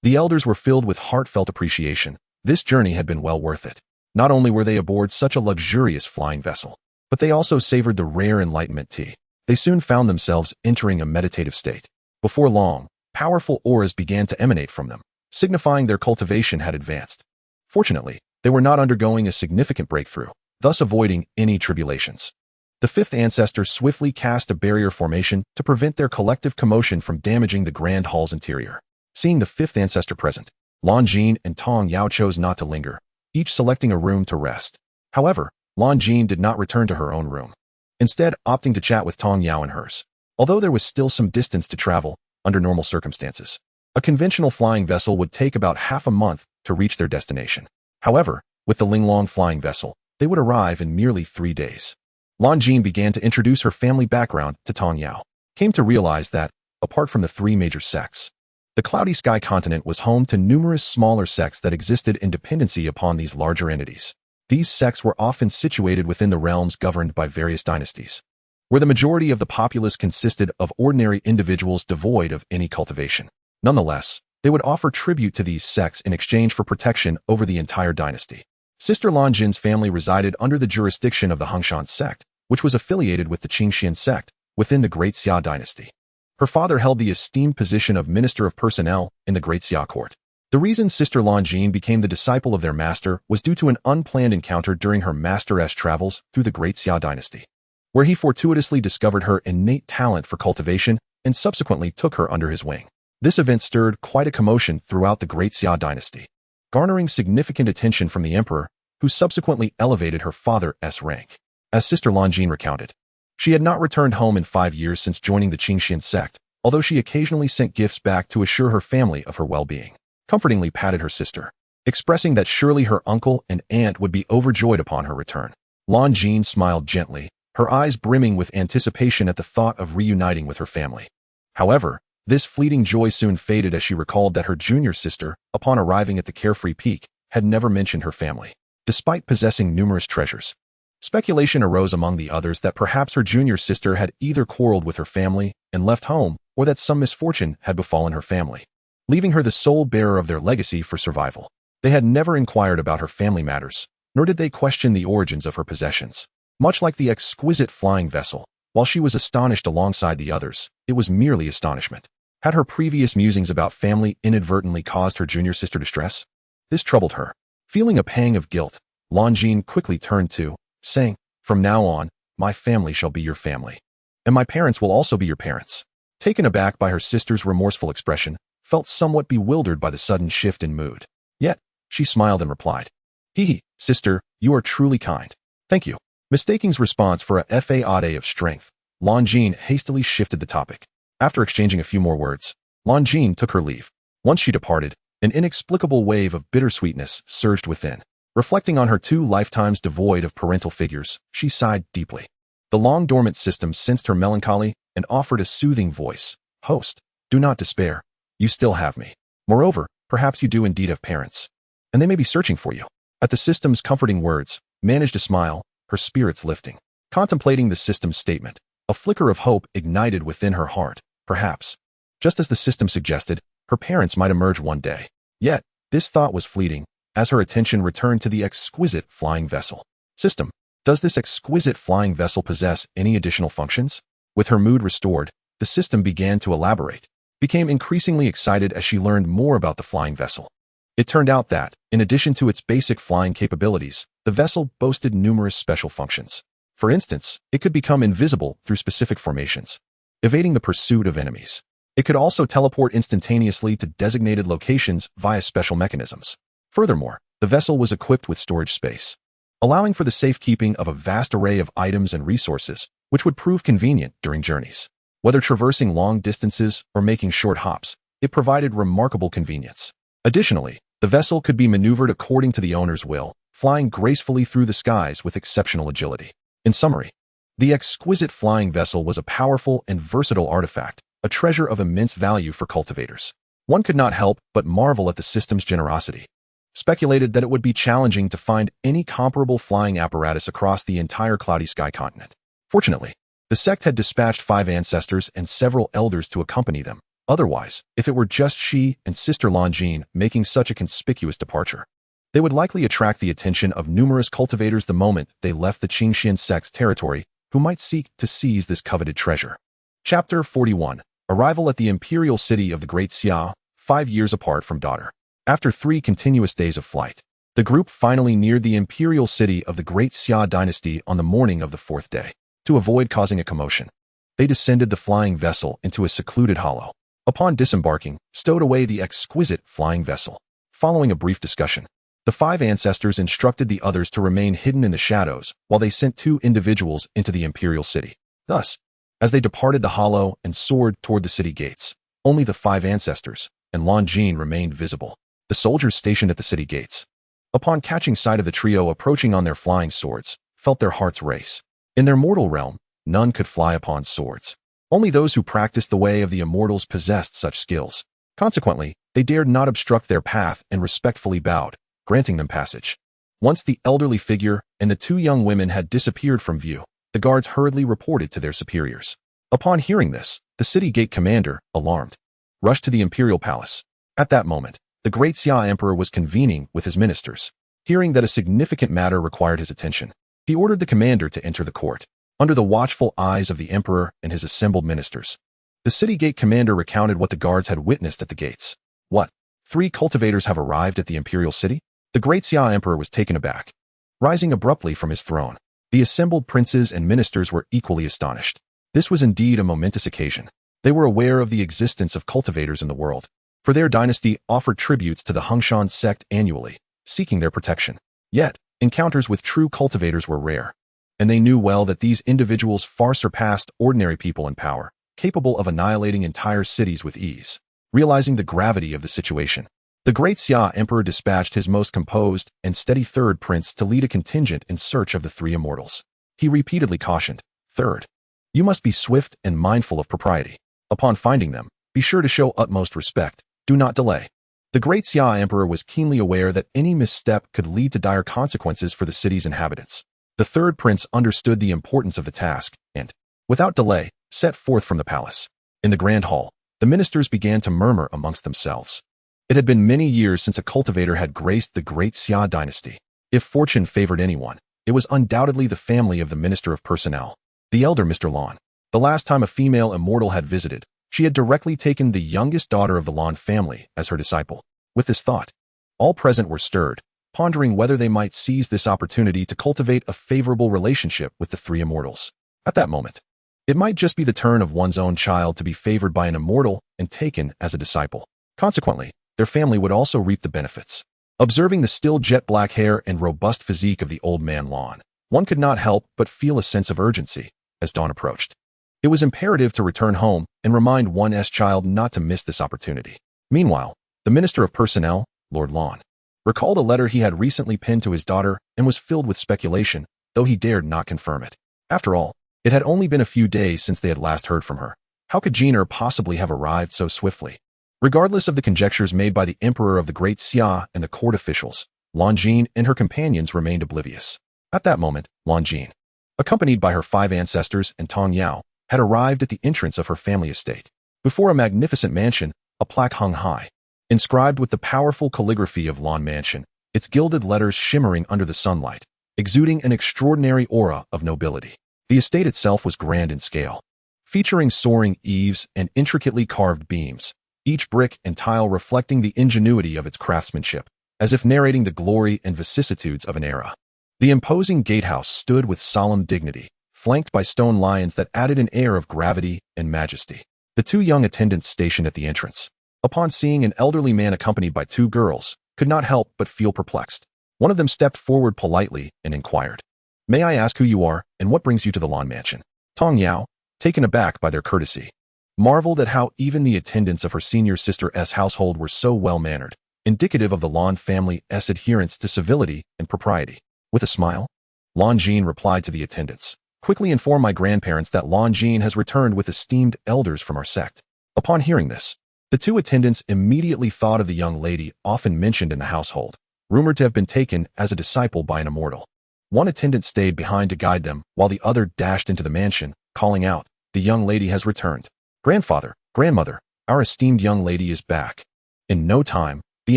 the elders were filled with heartfelt appreciation. This journey had been well worth it. Not only were they aboard such a luxurious flying vessel, but they also savored the rare enlightenment tea. They soon found themselves entering a meditative state. Before long, powerful auras began to emanate from them, signifying their cultivation had advanced. Fortunately, they were not undergoing a significant breakthrough, thus avoiding any tribulations. The fifth ancestor swiftly cast a barrier formation to prevent their collective commotion from damaging the grand hall's interior. Seeing the fifth ancestor present, Lan Jin and Tong Yao chose not to linger, each selecting a room to rest. However, Lan Jin did not return to her own room, instead opting to chat with Tong Yao in hers. Although there was still some distance to travel, under normal circumstances, a conventional flying vessel would take about half a month to reach their destination. However, with the Linglong flying vessel, they would arrive in merely 3 days. Lan Jin began to introduce her family background to Tong Yao, came to realize that, apart from the 3 major sects, the Cloudy Sky Continent was home to numerous smaller sects that existed in dependency upon these larger entities. These sects were often situated within the realms governed by various dynasties. where the majority of the populace consisted of ordinary individuals devoid of any cultivation. Nonetheless, they would offer tribute to these sects in exchange for protection over the entire dynasty. Sister Lan Jin's family resided under the jurisdiction of the Qingxuan Sect, which was affiliated with the Qingxuan Sect within the Great Xia dynasty. Her father held the esteemed position of Minister of Personnel in the Great Xia court. The reason Sister Lan Jin became the disciple of their master was due to an unplanned encounter during her master's travels through the Great Xia dynasty, where he fortuitously discovered her innate talent for cultivation and subsequently took her under his wing. This event stirred quite a commotion throughout the Great Xia dynasty, garnering significant attention from the emperor, who subsequently elevated her father's rank. As Sister Lan Jin recounted, she had not returned home in 5 years since joining the Qingxuan Sect, although she occasionally sent gifts back to assure her family of her well-being. Comfortingly patted her sister, expressing that surely her uncle and aunt would be overjoyed upon her return. Lan Jin smiled gently, her eyes brimming with anticipation at the thought of reuniting with her family. However, this fleeting joy soon faded as she recalled that her junior sister, upon arriving at the carefree peak, had never mentioned her family, despite possessing numerous treasures. Speculation arose among the others that perhaps her junior sister had either quarreled with her family and left home, or that some misfortune had befallen her family, leaving her the sole bearer of their legacy for survival. They had never inquired about her family matters, nor did they question the origins of her possessions. Much like the exquisite flying vessel, while she was astonished alongside the others, it was merely astonishment. Had her previous musings about family inadvertently caused her junior sister distress? This troubled her. Feeling a pang of guilt, Lan Jin quickly turned to, saying, "From now on, my family shall be your family. And my parents will also be your parents." Taken aback by her sister's remorseful expression, felt somewhat bewildered by the sudden shift in mood. Yet, she smiled and replied, "Hee, sister, you are truly kind. Thank you." Mistaking's response for a fade of strength, Lan Jin hastily shifted the topic. After exchanging a few more words, Lan Jin took her leave. Once she departed, an inexplicable wave of bittersweetness surged within. Reflecting on her 2 lifetimes devoid of parental figures, she sighed deeply. The long-dormant system sensed her melancholy and offered a soothing voice. "Host, do not despair. You still have me. Moreover, perhaps you do indeed have parents, and they may be searching for you." At the system's comforting words, managed a smile, her spirits lifting. Contemplating the system's statement, a flicker of hope ignited within her heart. Perhaps, just as the system suggested, her parents might emerge one day. Yet, this thought was fleeting, as her attention returned to the exquisite flying vessel. System, does this exquisite flying vessel possess any additional functions? With her mood restored, the system began to elaborate, became increasingly excited as she learned more about the flying vessel. It turned out that, in addition to its basic flying capabilities, the vessel boasted numerous special functions. For instance, it could become invisible through specific formations, evading the pursuit of enemies. It could also teleport instantaneously to designated locations via special mechanisms. Furthermore, the vessel was equipped with storage space, allowing for the safekeeping of a vast array of items and resources, which would prove convenient during journeys. Whether traversing long distances or making short hops, it provided remarkable convenience. Additionally, the vessel could be maneuvered according to the owner's will, flying gracefully through the skies with exceptional agility. In summary, the exquisite flying vessel was a powerful and versatile artifact, a treasure of immense value for cultivators. One could not help but marvel at the system's generosity. Speculated that it would be challenging to find any comparable flying apparatus across the entire cloudy sky continent. Fortunately, the sect had dispatched 5 ancestors and several elders to accompany them. Otherwise, if it were just she and Sister Lan Jin making such a conspicuous departure, they would likely attract the attention of numerous cultivators the moment they left the Qingxuan Sect's territory, who might seek to seize this coveted treasure. Chapter 41. Arrival at the Imperial City of the Great Xia, 5 years apart from daughter. After 3 continuous days of flight, the group finally neared the Imperial City of the Great Xia dynasty on the morning of the 4th day. To avoid causing a commotion, they descended the flying vessel into a secluded hollow. Upon disembarking, stowed away the exquisite flying vessel. Following a brief discussion, the 5 ancestors instructed the others to remain hidden in the shadows while they sent 2 individuals into the Imperial City. Thus, as they departed the hollow and soared toward the city gates, only the 5 ancestors and Lan Jin remained visible. The soldiers stationed at the city gates, upon catching sight of the trio approaching on their flying swords, felt their hearts race. In their mortal realm, none could fly upon swords. Only those who practiced the way of the immortals possessed such skills. Consequently, they dared not obstruct their path and respectfully bowed, granting them passage. Once the elderly figure and the 2 young women had disappeared from view, the guards hurriedly reported to their superiors. Upon hearing this, the city gate commander, alarmed, rushed to the imperial palace. At that moment, the great Xia emperor was convening with his ministers. Hearing that a significant matter required his attention, he ordered the commander to enter the court, under the watchful eyes of the emperor and his assembled ministers. The city gate commander recounted what the guards had witnessed at the gates. What? 3 cultivators have arrived at the imperial city? The great Xia emperor was taken aback. Rising abruptly from his throne, the assembled princes and ministers were equally astonished. This was indeed a momentous occasion. They were aware of the existence of cultivators in the world, for their dynasty offered tributes to the Qingxuan Sect annually, seeking their protection. Yet, encounters with true cultivators were rare, and they knew well that these individuals far surpassed ordinary people in power, capable of annihilating entire cities with ease. Realizing the gravity of the situation, the great Xia emperor dispatched his most composed and steady third prince to lead a contingent in search of the 3 immortals. He repeatedly cautioned, "Third, you must be swift and mindful of propriety. Upon finding them, be sure to show utmost respect. Do not delay." The great Xia emperor was keenly aware that any misstep could lead to dire consequences for the city's inhabitants. The third prince understood the importance of the task and, without delay, set forth from the palace. In the grand hall, the ministers began to murmur amongst themselves. It had been many years since a cultivator had graced the great Xia dynasty. If fortune favored anyone, it was undoubtedly the family of the Minister of Personnel, the elder Mr. Lan. The last time a female immortal had visited, she had directly taken the youngest daughter of the Lan family as her disciple. With this thought, all present were stirred, pondering whether they might seize this opportunity to cultivate a favorable relationship with the 3 immortals. At that moment, it might just be the turn of one's own child to be favored by an immortal and taken as a disciple. Consequently, their family would also reap the benefits. Observing the still jet-black hair and robust physique of the old man Lan, one could not help but feel a sense of urgency as dawn approached. It was imperative to return home and remind one's child not to miss this opportunity. Meanwhile, the Minister of Personnel, Lord Lan, recalled a letter he had recently penned to his daughter and was filled with speculation, though he dared not confirm it. After all, it had only been a few days since they had last heard from her. How could Jin possibly have arrived so swiftly? Regardless of the conjectures made by the emperor of the great Xia and the court officials, Lan Jin and her companions remained oblivious. At that moment, Lan Jin, accompanied by her 5 ancestors and Tong Yao, had arrived at the entrance of her family estate. Before a magnificent mansion, a plaque hung high, inscribed with the powerful calligraphy of Lan Mansion, its gilded letters shimmering under the sunlight, exuding an extraordinary aura of nobility. The estate itself was grand in scale, featuring soaring eaves and intricately carved beams, each brick and tile reflecting the ingenuity of its craftsmanship, as if narrating the glory and vicissitudes of an era. The imposing gatehouse stood with solemn dignity, flanked by stone lions that added an air of gravity and majesty. The 2 young attendants stationed at the entrance, upon seeing an elderly man accompanied by 2 girls, could not help but feel perplexed. One of them stepped forward politely and inquired, "May I ask who you are and what brings you to the Lan Mansion?" Tong Yao, taken aback by their courtesy, marveled at how even the attendants of her senior sister's household were so well-mannered, indicative of the Lan family's adherence to civility and propriety. With a smile, Lan Jin replied to the attendants, "Quickly inform my grandparents that Lan Jin has returned with esteemed elders from our sect." Upon hearing this, the 2 attendants immediately thought of the young lady often mentioned in the household, rumored to have been taken as a disciple by an immortal. One attendant stayed behind to guide them, while the other dashed into the mansion, calling out, "The young lady has returned. Grandfather, grandmother, our esteemed young lady is back." In no time, the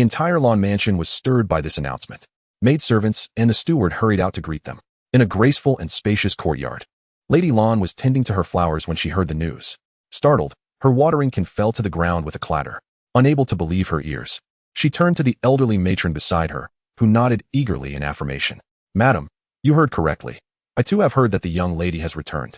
entire Lan Mansion was stirred by this announcement. Maidservants and the steward hurried out to greet them. In a graceful and spacious courtyard, Lady Lan was tending to her flowers when she heard the news. Startled, her watering can fell to the ground with a clatter. Unable to believe her ears, she turned to the elderly matron beside her, who nodded eagerly in affirmation. "Madam, you heard correctly. I too have heard that the young lady has returned."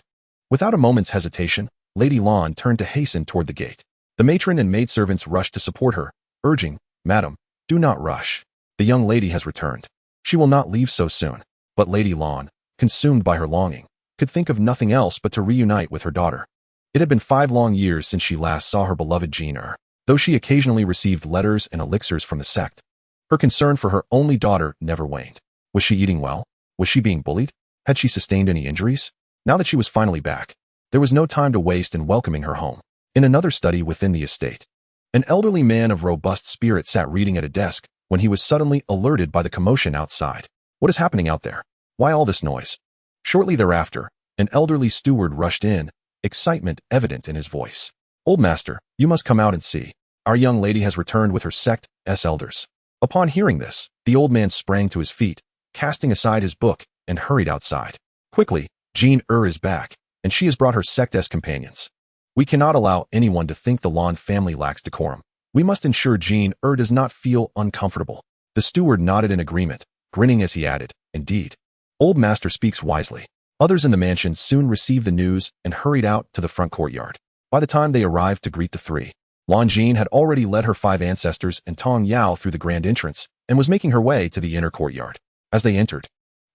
Without a moment's hesitation, Lady Lan turned to hasten toward the gate. The matron and maidservants rushed to support her, urging, "Madam, do not rush. The young lady has returned. She will not leave so soon." But Lady Lan, consumed by her longing, could think of nothing else but to reunite with her daughter. It had been 5 long years since she last saw her beloved Jin. Though she occasionally received letters and elixirs from the sect, her concern for her only daughter never waned. Was she eating well? Was she being bullied? Had she sustained any injuries? Now that she was finally back, there was no time to waste in welcoming her home. In another study within the estate, an elderly man of robust spirit sat reading at a desk when he was suddenly alerted by the commotion outside. "What is happening out there? Why all this noise?" Shortly thereafter, An elderly steward rushed in, excitement evident in his voice. "Old master, you must come out and see. Our young lady has returned with her sect's elders." Upon hearing this, the old man sprang to his feet, casting aside his book, and hurried outside. "Quickly, Jean is back, and she has brought her sect's companions. We cannot allow anyone to think the Lan family lacks decorum. We must ensure Jean does not feel uncomfortable." The steward nodded in agreement, grinning as he added, "Indeed. Old master speaks wisely." Others in the mansion soon received the news and hurried out to the front courtyard. By the time they arrived to greet the three, Lan Jean had already led her 5 ancestors and Tong Yao through the grand entrance and was making her way to the inner courtyard. As they entered,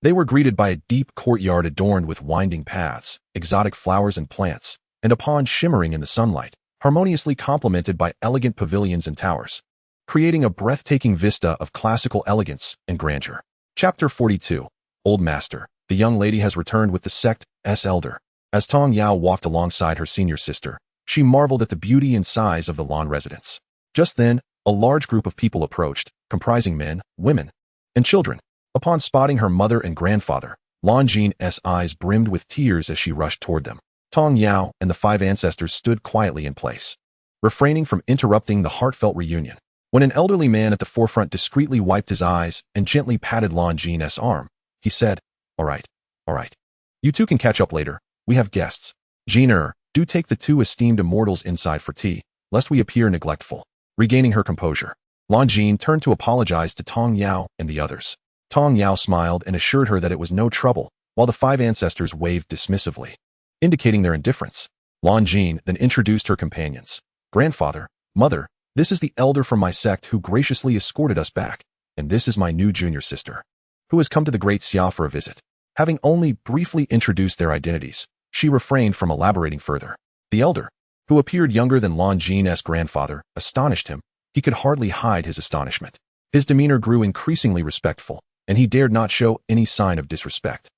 they were greeted by a deep courtyard adorned with winding paths, exotic flowers and plants, and a pond shimmering in the sunlight, harmoniously complemented by elegant pavilions and towers, creating a breathtaking vista of classical elegance and grandeur. Chapter 42. Old Master. The young lady has returned with the sect's elder. As Tong Yao walked alongside her senior sister, she marveled at the beauty and size of the Lan residence. Just then, a large group of people approached, comprising men, women, and children. Upon spotting her mother and grandfather, Lan Jean's eyes brimmed with tears as she rushed toward them. Tong Yao and the 5 ancestors stood quietly in place, refraining from interrupting the heartfelt reunion. When an elderly man at the forefront discreetly wiped his eyes and gently patted Lan Jean's arm, he said, all right. You two can catch up later. We have guests. Jean, do take the 2 esteemed immortals inside for tea, lest we appear neglectful." Regaining her composure, Lan Jean turned to apologize to Tong Yao and the others. Tong Yao smiled and assured her that it was no trouble, while the 5 ancestors waved dismissively, indicating their indifference. Lan Jean then introduced her companions. "Grandfather, mother, this is the elder from my sect who graciously escorted us back, and this is my new junior sister, who has come to the Great Xia for a visit." Having only briefly introduced their identities, she refrained from elaborating further. The elder, who appeared younger than Lan Jean's grandfather, astonished him. He could hardly hide his astonishment. His demeanor grew increasingly respectful, and he dared not show any sign of disrespect.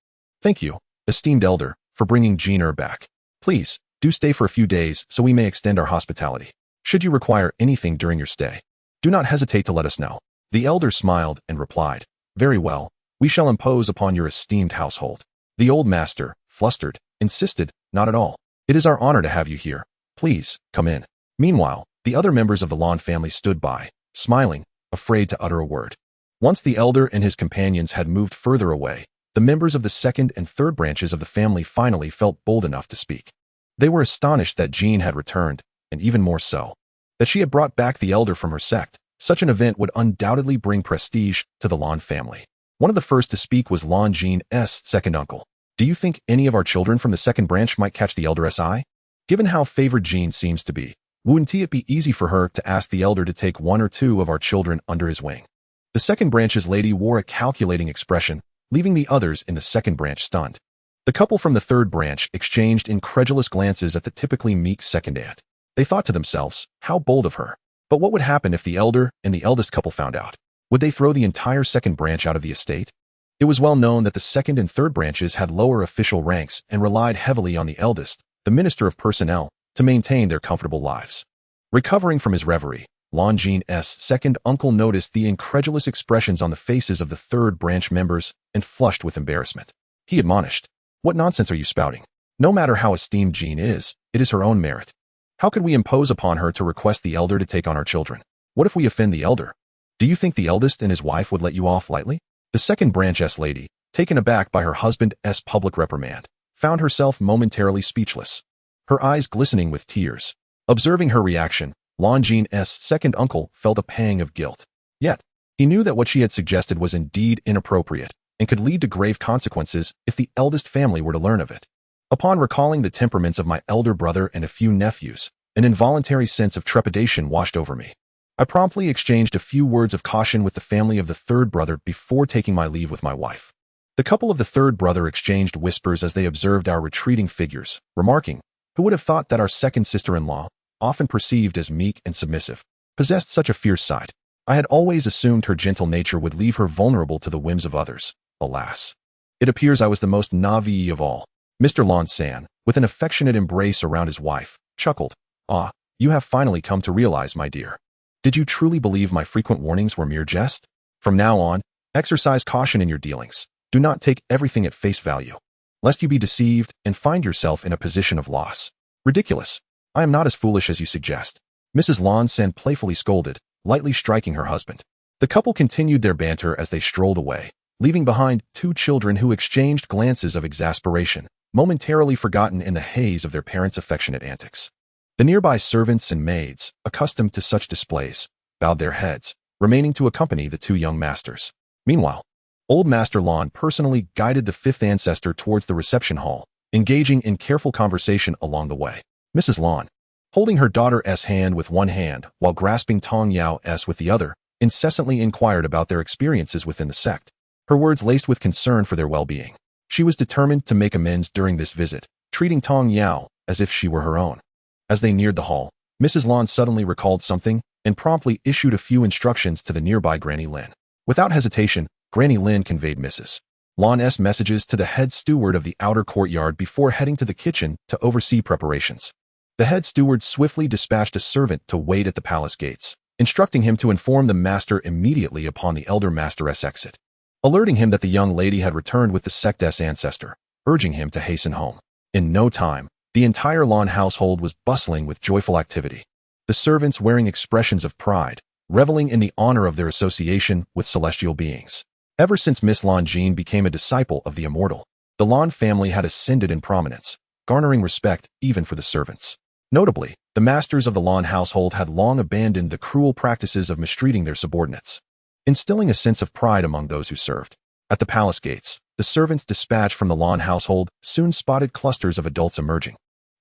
"Thank you, esteemed elder, for bringing Jean back. Please, do stay for a few days so we may extend our hospitality. Should you require anything during your stay, do not hesitate to let us know." The elder smiled and replied, "Very well. We shall impose upon your esteemed household." The old master, flustered, insisted, "Not at all. It is our honor to have you here. Please, come in." Meanwhile, the other members of the Lan family stood by, smiling, afraid to utter a word. Once the elder and his companions had moved further away, the members of the 2nd and 3rd branches of the family finally felt bold enough to speak. They were astonished that Jean had returned, and even more so, that she had brought back the elder from her sect. Such an event would undoubtedly bring prestige to the Lan family. One of the first to speak was Lan Jean's second uncle. "Do you think any of our children from the 2nd branch might catch the elder's eye? Given how favored Jean seems to be, wouldn't it be easy for her to ask the elder to take 1 or 2 of our children under his wing?" The 2nd branch's lady wore a calculating expression, leaving the others in the 2nd branch stunned. The couple from the 3rd branch exchanged incredulous glances at the typically meek 2nd aunt. They thought to themselves, how bold of her. But what would happen if the elder and the eldest couple found out? Would they throw the entire 2nd branch out of the estate? It was well known that the 2nd and 3rd branches had lower official ranks and relied heavily on the eldest, the Minister of Personnel, to maintain their comfortable lives. Recovering from his reverie, Lan Jean's 2nd uncle noticed the incredulous expressions on the faces of the 3rd branch members and flushed with embarrassment. He admonished, "What nonsense are you spouting? No matter how esteemed Jean is, it is her own merit. How could we impose upon her to request the elder to take on our children? What if we offend the elder? Do you think the eldest and his wife would let you off lightly?" The 2nd branch's lady, taken aback by her husband's public reprimand, found herself momentarily speechless, her eyes glistening with tears. Observing her reaction, Lan Jean's 2nd uncle felt a pang of guilt. Yet, he knew that what she had suggested was indeed inappropriate and could lead to grave consequences if the eldest family were to learn of it. Upon recalling the temperaments of my elder brother and a few nephews, an involuntary sense of trepidation washed over me. I promptly exchanged a few words of caution with the family of the 3rd brother before taking my leave with my wife. The couple of the 3rd brother exchanged whispers as they observed our retreating figures, remarking, "Who would have thought that our 2nd sister-in-law, often perceived as meek and submissive, possessed such a fierce side? I had always assumed her gentle nature would leave her vulnerable to the whims of others. Alas, it appears I was the most naive of all." Mr. Lan San, with an affectionate embrace around his wife, chuckled, "Ah, you have finally come to realize, my dear. Did you truly believe my frequent warnings were mere jest? From now on, exercise caution in your dealings. Do not take everything at face value." lest you be deceived and find yourself in a position of loss. Ridiculous. I am not as foolish as you suggest. Mrs. Lan Sen playfully scolded, lightly striking her husband. The couple continued their banter as they strolled away, leaving behind two children who exchanged glances of exasperation, momentarily forgotten in the haze of their parents' affectionate antics. The nearby servants and maids, accustomed to such displays, bowed their heads, remaining to accompany the two young masters. Meanwhile, old Master Lan personally guided the fifth ancestor towards the reception hall, engaging in careful conversation along the way. Mrs. Lan, holding her daughter's hand with one hand while grasping Tong Yao's with the other, incessantly inquired about their experiences within the sect, her words laced with concern for their well-being. She was determined to make amends during this visit, treating Tong Yao as if she were her own. As they neared the hall, Mrs. Lan suddenly recalled something and promptly issued a few instructions to the nearby Granny Lin. Without hesitation, Granny Lin conveyed Mrs. Lan's messages to the head steward of the outer courtyard before heading to the kitchen to oversee preparations. The head steward swiftly dispatched a servant to wait at the palace gates, instructing him to inform the master immediately upon the elder master's exit, alerting him that the young lady had returned with the sect's ancestor, urging him to hasten home. In no time, the entire Lan household was bustling with joyful activity, the servants wearing expressions of pride, reveling in the honor of their association with celestial beings. Ever since Miss Lan Jin became a disciple of the immortal, the Lan family had ascended in prominence, garnering respect even for the servants. Notably, the masters of the Lan household had long abandoned the cruel practices of mistreating their subordinates, instilling a sense of pride among those who served. At the palace gates, the servants dispatched from the Lan household soon spotted clusters of adults emerging.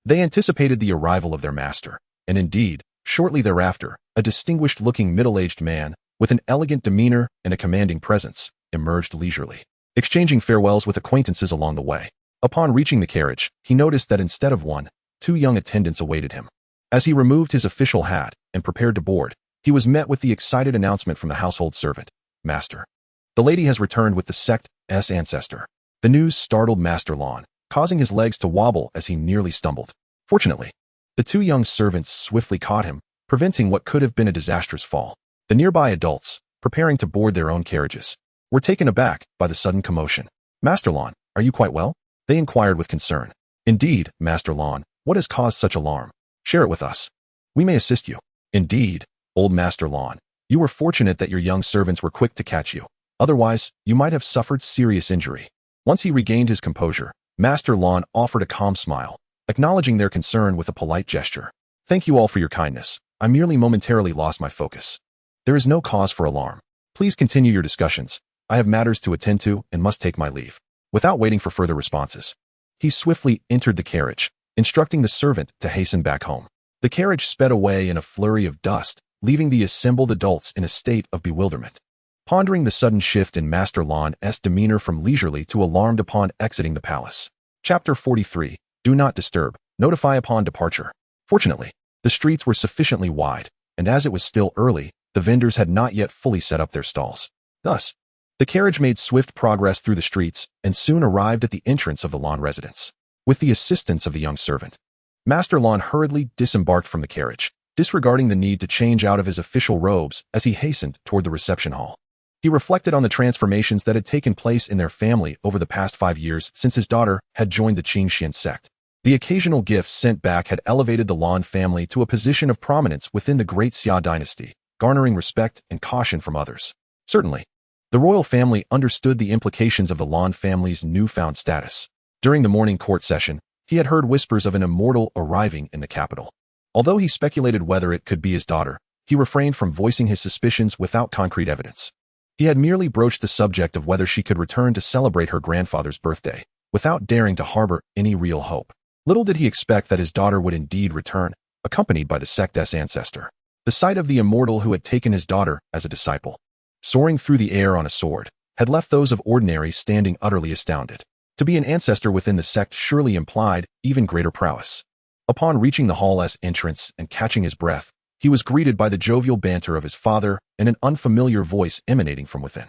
They anticipated the arrival of their master, and indeed, shortly thereafter, a distinguished-looking middle-aged man, with an elegant demeanor and a commanding presence, emerged leisurely, exchanging farewells with acquaintances along the way. Upon reaching the carriage, he noticed that instead of one, two young attendants awaited him. As he removed his official hat and prepared to board, he was met with the excited announcement from the household servant, "Master, the lady has returned with the sect's ancestor." The news startled Master Lan, causing his legs to wobble as he nearly stumbled. Fortunately, the two young servants swiftly caught him, preventing what could have been a disastrous fall. The nearby adults, preparing to board their own carriages, were taken aback by the sudden commotion. "Master Lan, are you quite well?" they inquired with concern. "Indeed, Master Lan, what has caused such alarm? Share it with us. We may assist you." "Indeed, old Master Lan, you were fortunate that your young servants were quick to catch you. Otherwise, you might have suffered serious injury." Once he regained his composure, Master Lan offered a calm smile, acknowledging their concern with a polite gesture. "Thank you all for your kindness. I merely momentarily lost my focus. There is no cause for alarm. Please continue your discussions. I have matters to attend to and must take my leave." Without waiting for further responses, he swiftly entered the carriage, instructing the servant to hasten back home. The carriage sped away in a flurry of dust, leaving the assembled adults in a state of bewilderment, pondering the sudden shift in Master Lan's demeanor from leisurely to alarmed upon exiting the palace. Chapter 43. Do not disturb. Notify upon departure. Fortunately, the streets were sufficiently wide, and as it was still early, the vendors had not yet fully set up their stalls. Thus, the carriage made swift progress through the streets and soon arrived at the entrance of the Lan residence. With the assistance of the young servant, Master Lan hurriedly disembarked from the carriage, disregarding the need to change out of his official robes as he hastened toward the reception hall. He reflected on the transformations that had taken place in their family over the past 5 years since his daughter had joined the Qingxuan Sect. The occasional gifts sent back had elevated the Lan family to a position of prominence within the Great Xia dynasty, garnering respect and caution from others. Certainly, the royal family understood the implications of the Lan family's newfound status. During the morning court session, he had heard whispers of an immortal arriving in the capital. Although he speculated whether it could be his daughter, he refrained from voicing his suspicions without concrete evidence. He had merely broached the subject of whether she could return to celebrate her grandfather's birthday, without daring to harbor any real hope. Little did he expect that his daughter would indeed return, accompanied by the sect's ancestor. The sight of the immortal who had taken his daughter as a disciple, soaring through the air on a sword, had left those of ordinary standing utterly astounded. To be an ancestor within the sect surely implied even greater prowess. Upon reaching the hall's entrance and catching his breath, he was greeted by the jovial banter of his father and an unfamiliar voice emanating from within.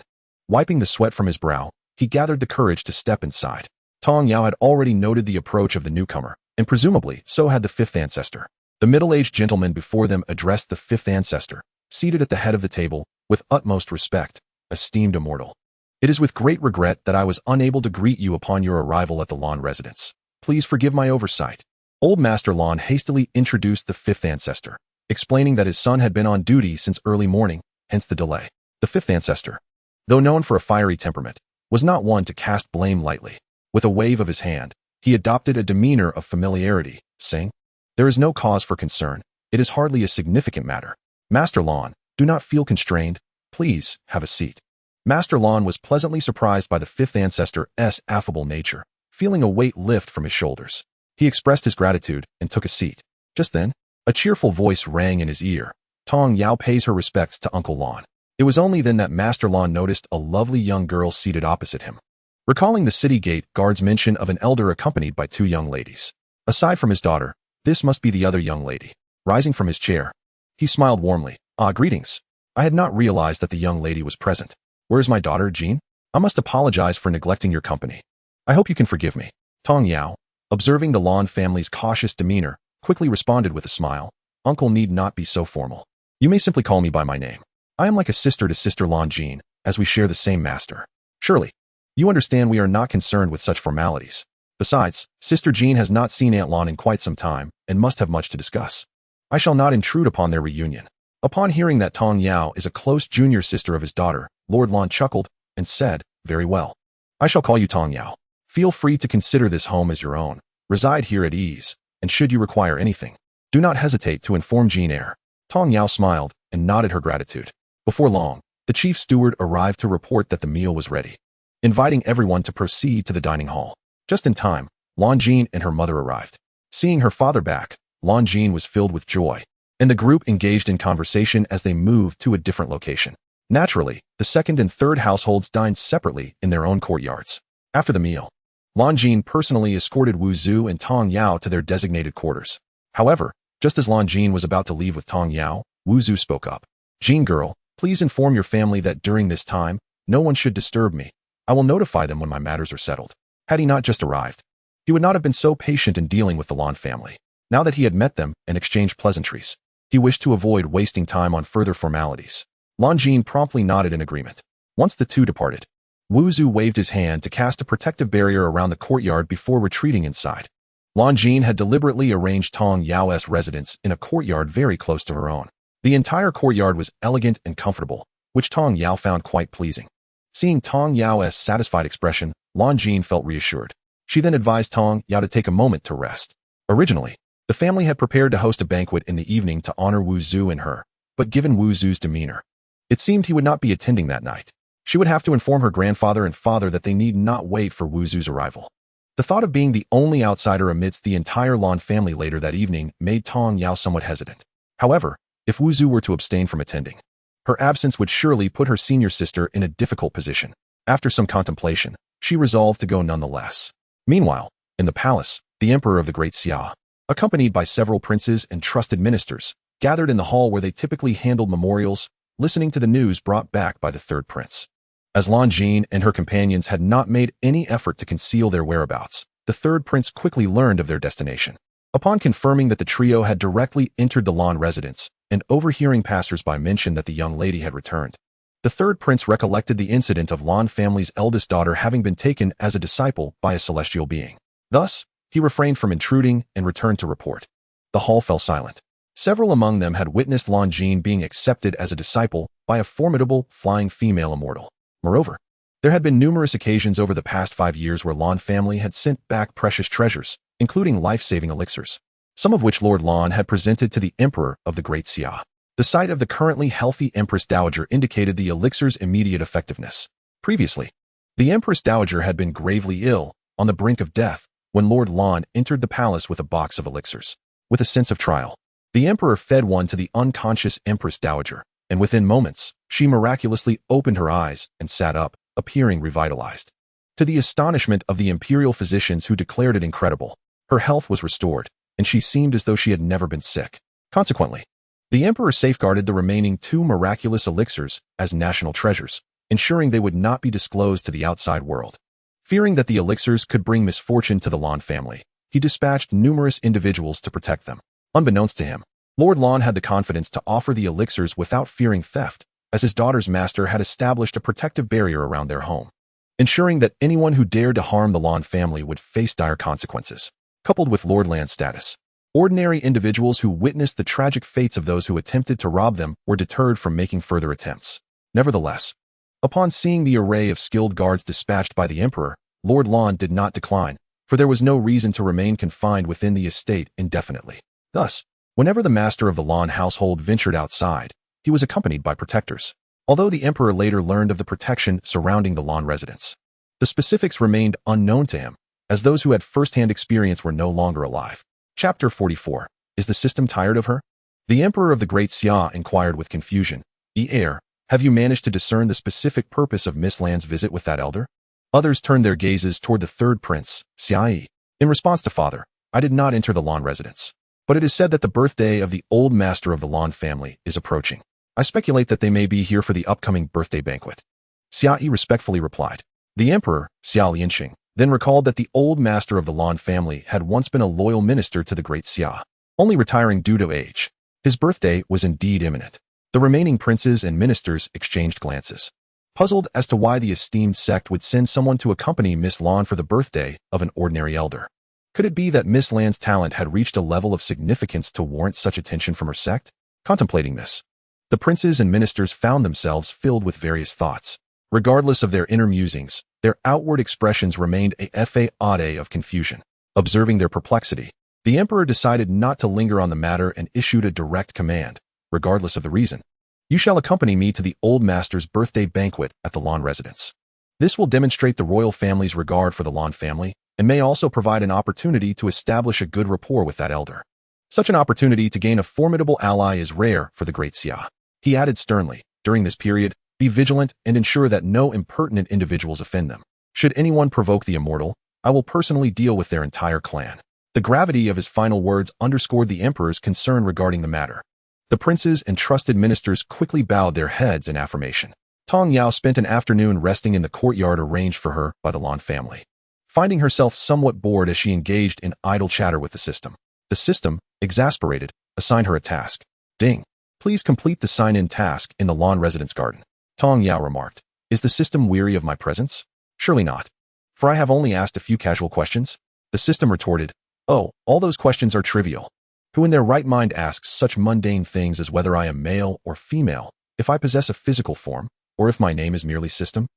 Wiping the sweat from his brow, he gathered the courage to step inside. Tong Yao had already noted the approach of the newcomer, and presumably so had the fifth ancestor. The middle-aged gentleman before them addressed the fifth ancestor, seated at the head of the table, with utmost respect. "Esteemed immortal, It is with great regret that I was unable to greet you upon your arrival at the Lan residence. Please forgive my oversight. Old Master Lan hastily introduced the fifth ancestor, explaining that his son had been on duty since early morning, hence the delay. The fifth ancestor, though known for a fiery temperament, was not one to cast blame lightly. With a wave of his hand, he adopted a demeanor of familiarity, saying, "There is no cause for concern. It is hardly a significant matter. Master Lan, do not feel constrained. Please have a seat." Master Lan was pleasantly surprised by the fifth ancestor's affable nature, feeling a weight lift from his shoulders. He expressed his gratitude and took a seat. Just then, a cheerful voice rang in his ear. "Tong Yao pays her respects to Uncle Lan." It was only then that Master Lan noticed a lovely young girl seated opposite him. Recalling the city gate guard's mention of an elder accompanied by two young ladies. Aside from his daughter, this must be the other young lady. Rising from his chair, he smiled warmly. Greetings. I had not realized that the young lady was present. Where is my daughter, Jean? I must apologize for neglecting your company. I hope you can forgive me." Tong Yao, observing the Lan family's cautious demeanor, quickly responded with a smile. "Uncle need not be so formal. You may simply call me by my name. I am like a sister to Sister Lan Jean, as we share the same master. Surely, you understand we are not concerned with such formalities. Besides, Sister Jean has not seen Aunt Lan in quite some time and must have much to discuss. I shall not intrude upon their reunion." Upon hearing that Tong Yao is a close junior sister of his daughter, Lord Lan chuckled and said, "Very well. I shall call you Tong Yao. Feel free to consider this home as your own. Reside here at ease, and should you require anything, do not hesitate to inform Jean Eyre." Tong Yao smiled and nodded her gratitude. Before long, the chief steward arrived to report that the meal was ready, inviting everyone to proceed to the dining hall. Just in time, Lan Jean and her mother arrived. Seeing her father back, Lan Jean was filled with joy, and the group engaged in conversation as they moved to a different location. Naturally, the second and third households dined separately in their own courtyards. After the meal, Lan Jean personally escorted Wu Zhu and Tong Yao to their designated quarters. However, just as Lan Jean was about to leave with Tong Yao, Wu Zhu spoke up. "Jean girl, please inform your family that during this time, no one should disturb me. I will notify them when my matters are settled." Had he not just arrived, he would not have been so patient in dealing with the Lan family. Now that he had met them and exchanged pleasantries, he wished to avoid wasting time on further formalities. Lan Jean promptly nodded in agreement. Once the two departed, Wu Zhu waved his hand to cast a protective barrier around the courtyard before retreating inside. Lan Jean had deliberately arranged Tong Yao's residence in a courtyard very close to her own. The entire courtyard was elegant and comfortable, which Tong Yao found quite pleasing. Seeing Tong Yao's satisfied expression, Lan Jean felt reassured. She then advised Tong Yao to take a moment to rest. Originally, the family had prepared to host a banquet in the evening to honor Wu Zhu and her, but given Wu Zhu's demeanor, it seemed he would not be attending that night. She would have to inform her grandfather and father that they need not wait for Wu Zhu's arrival. The thought of being the only outsider amidst the entire Lan family later that evening made Tong Yao somewhat hesitant. However, if Wu Zhu were to abstain from attending, her absence would surely put her senior sister in a difficult position. After some contemplation, she resolved to go nonetheless. Meanwhile, in the palace, the emperor of the Great Xia, accompanied by several princes and trusted ministers, gathered in the hall where they typically handled memorials, listening to the news brought back by the third prince. As Lan Jean and her companions had not made any effort to conceal their whereabouts, the third prince quickly learned of their destination. Upon confirming that the trio had directly entered the Lan residence, and overhearing passers-by mention that the young lady had returned, the third prince recollected the incident of Lan family's eldest daughter having been taken as a disciple by a celestial being. Thus, he refrained from intruding and returned to report. The hall fell silent. Several among them had witnessed Lan Jean being accepted as a disciple by a formidable, flying female immortal. Moreover, there had been numerous occasions over the past 5 years where Lan family had sent back precious treasures, including life-saving elixirs, some of which Lord Lan had presented to the Emperor of the Great Xia. The sight of the currently healthy Empress Dowager indicated the elixir's immediate effectiveness. Previously, the Empress Dowager had been gravely ill, on the brink of death, when Lord Lan entered the palace with a box of elixirs. With a sense of trial, the Emperor fed one to the unconscious Empress Dowager, and within moments, she miraculously opened her eyes and sat up, appearing revitalized. To the astonishment of the imperial physicians who declared it incredible, her health was restored, and she seemed as though she had never been sick. Consequently, the Emperor safeguarded the remaining 2 miraculous elixirs as national treasures, ensuring they would not be disclosed to the outside world. Fearing that the elixirs could bring misfortune to the Lan family, he dispatched numerous individuals to protect them. Unbeknownst to him, Lord Lan had the confidence to offer the elixirs without fearing theft, as his daughter's master had established a protective barrier around their home, ensuring that anyone who dared to harm the Lan family would face dire consequences. Coupled with Lord Lan's status, ordinary individuals who witnessed the tragic fates of those who attempted to rob them were deterred from making further attempts. Nevertheless, upon seeing the array of skilled guards dispatched by the emperor, Lord Lan did not decline, for there was no reason to remain confined within the estate indefinitely. Thus, whenever the master of the Lan household ventured outside, he was accompanied by protectors. Although the emperor later learned of the protection surrounding the Lan residence, the specifics remained unknown to him, as those who had first-hand experience were no longer alive. Chapter 44. Is the system tired of her? The emperor of the Great Xia inquired with confusion. Heir, have you managed to discern the specific purpose of Miss Lan's visit with that elder? Others turned their gazes toward the third prince, Xiai. In response to father, I did not enter the Lan residence, but it is said that the birthday of the old master of the Lan family is approaching. I speculate that they may be here for the upcoming birthday banquet. Xiai respectfully replied. The emperor, Xia Lianxing, then recalled that the old master of the Lan family had once been a loyal minister to the Great Xia, only retiring due to age. His birthday was indeed imminent. The remaining princes and ministers exchanged glances, puzzled as to why the esteemed sect would send someone to accompany Miss Lan for the birthday of an ordinary elder. Could it be that Miss Lan's talent had reached a level of significance to warrant such attention from her sect? Contemplating this, the princes and ministers found themselves filled with various thoughts. Regardless of their inner musings, their outward expressions remained a fade of confusion. Observing their perplexity, the emperor decided not to linger on the matter and issued a direct command, regardless of the reason. You shall accompany me to the old master's birthday banquet at the Lan residence. This will demonstrate the royal family's regard for the Lan family and may also provide an opportunity to establish a good rapport with that elder. Such an opportunity to gain a formidable ally is rare for the Great Xia. He added sternly, during this period, be vigilant and ensure that no impertinent individuals offend them. Should anyone provoke the immortal, I will personally deal with their entire clan. The gravity of his final words underscored the emperor's concern regarding the matter. The princes and trusted ministers quickly bowed their heads in affirmation. Tong Yao spent an afternoon resting in the courtyard arranged for her by the Lan family, finding herself somewhat bored as she engaged in idle chatter with the system. The system, exasperated, assigned her a task. Ding. Please complete the sign-in task in the Lan residence garden. Tong Yao remarked. Is the system weary of my presence? Surely not. For I have only asked a few casual questions. The system retorted. Oh, all those questions are trivial. Who in their right mind asks such mundane things as whether I am male or female, if I possess a physical form, or if my name is merely system?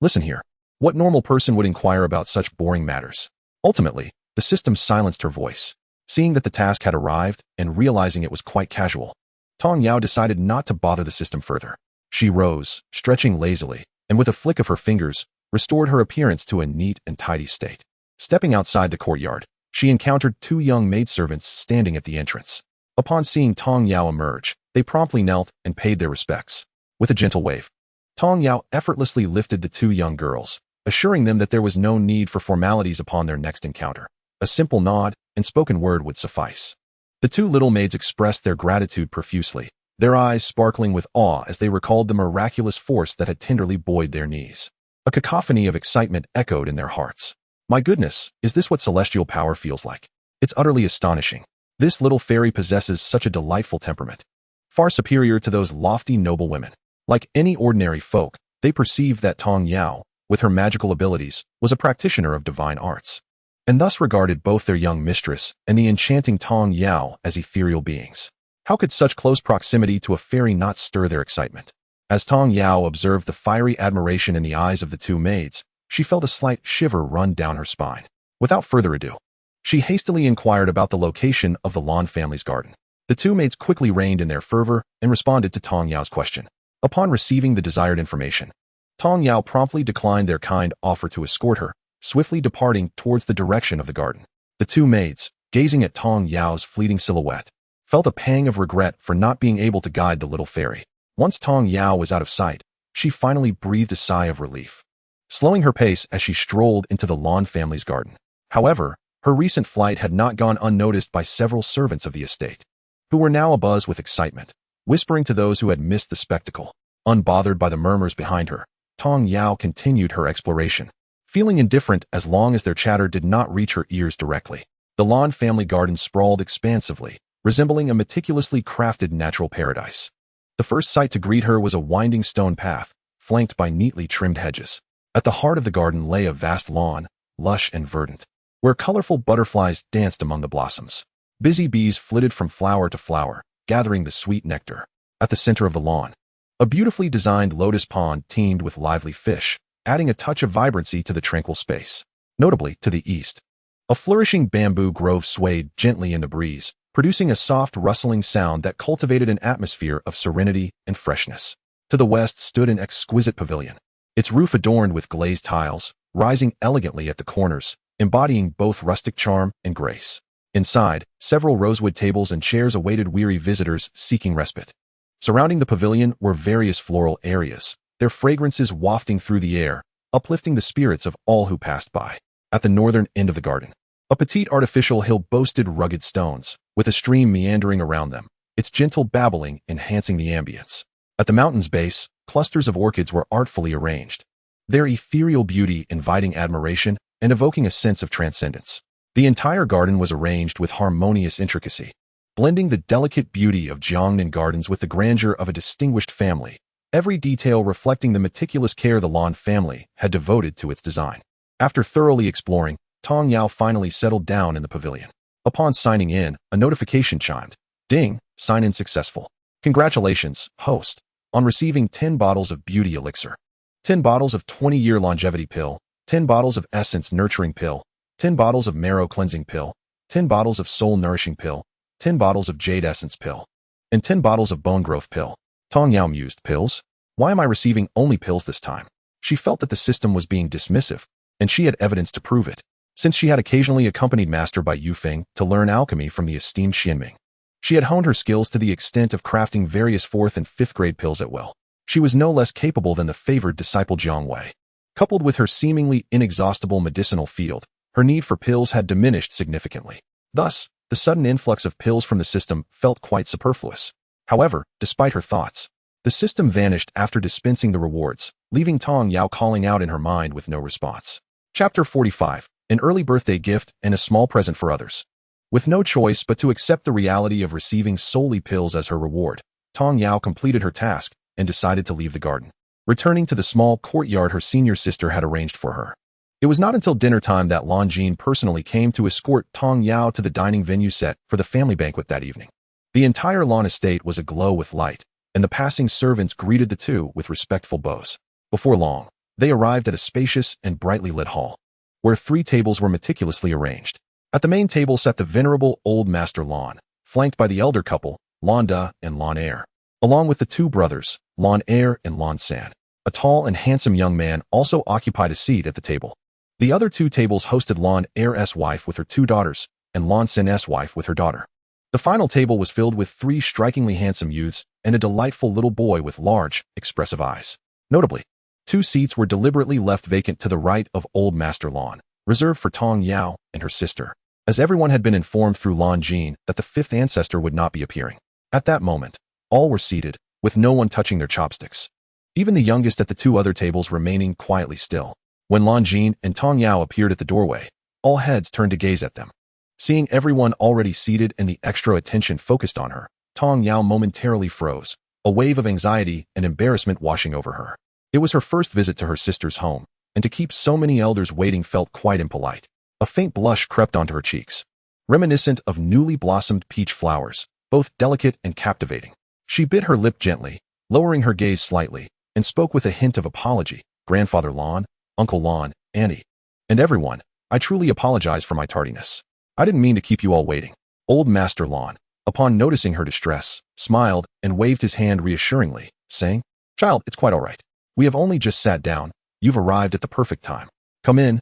Listen here. What normal person would inquire about such boring matters? Ultimately, the system silenced her voice. Seeing that the task had arrived and realizing it was quite casual, Tong Yao decided not to bother the system further. She rose, stretching lazily, and with a flick of her fingers, restored her appearance to a neat and tidy state. Stepping outside the courtyard, she encountered two young maidservants standing at the entrance. Upon seeing Tong Yao emerge, they promptly knelt and paid their respects. With a gentle wave, Tong Yao effortlessly lifted the two young girls, assuring them that there was no need for formalities upon their next encounter. A simple nod and spoken word would suffice. The two little maids expressed their gratitude profusely, their eyes sparkling with awe as they recalled the miraculous force that had tenderly buoyed their knees. A cacophony of excitement echoed in their hearts. My goodness, is this what celestial power feels like? It's utterly astonishing. This little fairy possesses such a delightful temperament, far superior to those lofty noble women. Like any ordinary folk, they perceived that Tong Yao, with her magical abilities, was a practitioner of divine arts, and thus regarded both their young mistress and the enchanting Tong Yao as ethereal beings. How could such close proximity to a fairy not stir their excitement? As Tong Yao observed the fiery admiration in the eyes of the two maids, she felt a slight shiver run down her spine. Without further ado, she hastily inquired about the location of the Lan family's garden. The two maids quickly reined in their fervor and responded to Tong Yao's question. Upon receiving the desired information, Tong Yao promptly declined their kind offer to escort her, swiftly departing towards the direction of the garden. The two maids, gazing at Tong Yao's fleeting silhouette, felt a pang of regret for not being able to guide the little fairy. Once Tong Yao was out of sight, she finally breathed a sigh of relief, slowing her pace as she strolled into the Lan family's garden. However, her recent flight had not gone unnoticed by several servants of the estate, who were now abuzz with excitement, whispering to those who had missed the spectacle. Unbothered by the murmurs behind her, Tong Yao continued her exploration, feeling indifferent as long as their chatter did not reach her ears directly. The Lan family garden sprawled expansively, resembling a meticulously crafted natural paradise. The first sight to greet her was a winding stone path, flanked by neatly trimmed hedges. At the heart of the garden lay a vast lawn, lush and verdant, where colorful butterflies danced among the blossoms. Busy bees flitted from flower to flower, gathering the sweet nectar. At the center of the lawn, a beautifully designed lotus pond teemed with lively fish, adding a touch of vibrancy to the tranquil space. Notably, to the east, a flourishing bamboo grove swayed gently in the breeze, producing a soft rustling sound that cultivated an atmosphere of serenity and freshness. To the west stood an exquisite pavilion, its roof adorned with glazed tiles, rising elegantly at the corners, embodying both rustic charm and grace. Inside, several rosewood tables and chairs awaited weary visitors seeking respite. Surrounding the pavilion were various floral areas, their fragrances wafting through the air, uplifting the spirits of all who passed by. At the northern end of the garden, a petite artificial hill boasted rugged stones, with a stream meandering around them, its gentle babbling enhancing the ambience. At the mountain's base, clusters of orchids were artfully arranged, their ethereal beauty inviting admiration and evoking a sense of transcendence. The entire garden was arranged with harmonious intricacy, blending the delicate beauty of Jiangnan gardens with the grandeur of a distinguished family, every detail reflecting the meticulous care the Lan family had devoted to its design. After thoroughly exploring, Tong Yao finally settled down in the pavilion. Upon signing in, a notification chimed. Ding, sign-in successful. Congratulations, host, on receiving 10 bottles of beauty elixir, 10 bottles of 20-year longevity pill, 10 bottles of essence nurturing pill, 10 bottles of marrow cleansing pill, 10 bottles of soul nourishing pill, 10 bottles of jade essence pill, and 10 bottles of bone growth pill. Tong Yao mused, pills? Why am I receiving only pills this time? She felt that the system was being dismissive, and she had evidence to prove it, since she had occasionally accompanied Master Bai Yufeng to learn alchemy from the esteemed Xianming. She had honed her skills to the extent of crafting various 4th and 5th grade pills at will. She was no less capable than the favored disciple Jiang Wei. Coupled with her seemingly inexhaustible medicinal field, her need for pills had diminished significantly. Thus, the sudden influx of pills from the system felt quite superfluous. However, despite her thoughts, the system vanished after dispensing the rewards, leaving Tong Yao calling out in her mind with no response. Chapter 45. An early birthday gift and a small present for others. With no choice but to accept the reality of receiving solely pills as her reward, Tong Yao completed her task and decided to leave the garden, returning to the small courtyard her senior sister had arranged for her. It was not until dinner time that Lan Jin personally came to escort Tong Yao to the dining venue set for the family banquet that evening. The entire Lan estate was aglow with light, and the passing servants greeted the two with respectful bows. Before long, they arrived at a spacious and brightly lit hall, where 3 tables were meticulously arranged. At the main table sat the venerable old Master Lan, flanked by the elder couple, Lan Da and Lan Er, along with the 2 brothers, Lan Er and Lan San. A tall and handsome young man also occupied a seat at the table. The other 2 tables hosted Lan Er's wife with her 2 daughters, and Lan San's wife with her daughter. The final table was filled with 3 strikingly handsome youths and a delightful little boy with large, expressive eyes. Notably, 2 seats were deliberately left vacant to the right of old Master Lan, reserved for Tong Yao and her sister, as everyone had been informed through Lan Jin that the 5th ancestor would not be appearing. At that moment, all were seated, with no one touching their chopsticks, even the youngest at the 2 other tables remaining quietly still. When Lan Jin and Tong Yao appeared at the doorway, all heads turned to gaze at them. Seeing everyone already seated and the extra attention focused on her, Tong Yao momentarily froze, a wave of anxiety and embarrassment washing over her. It was her first visit to her sister's home, and to keep so many elders waiting felt quite impolite. A faint blush crept onto her cheeks, reminiscent of newly blossomed peach flowers, both delicate and captivating. She bit her lip gently, lowering her gaze slightly, and spoke with a hint of apology. Grandfather Lan, Uncle Lan, Auntie, and everyone, I truly apologize for my tardiness. I didn't mean to keep you all waiting. Old Master Lan, upon noticing her distress, smiled and waved his hand reassuringly, saying, Child, it's quite all right. We have only just sat down. You've arrived at the perfect time. Come in,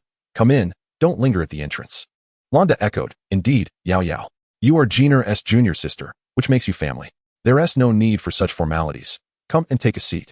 don't linger at the entrance. Londa echoed, Indeed, Yao Yao. You are Jiner's junior sister, which makes you family. There's no need for such formalities. Come and take a seat.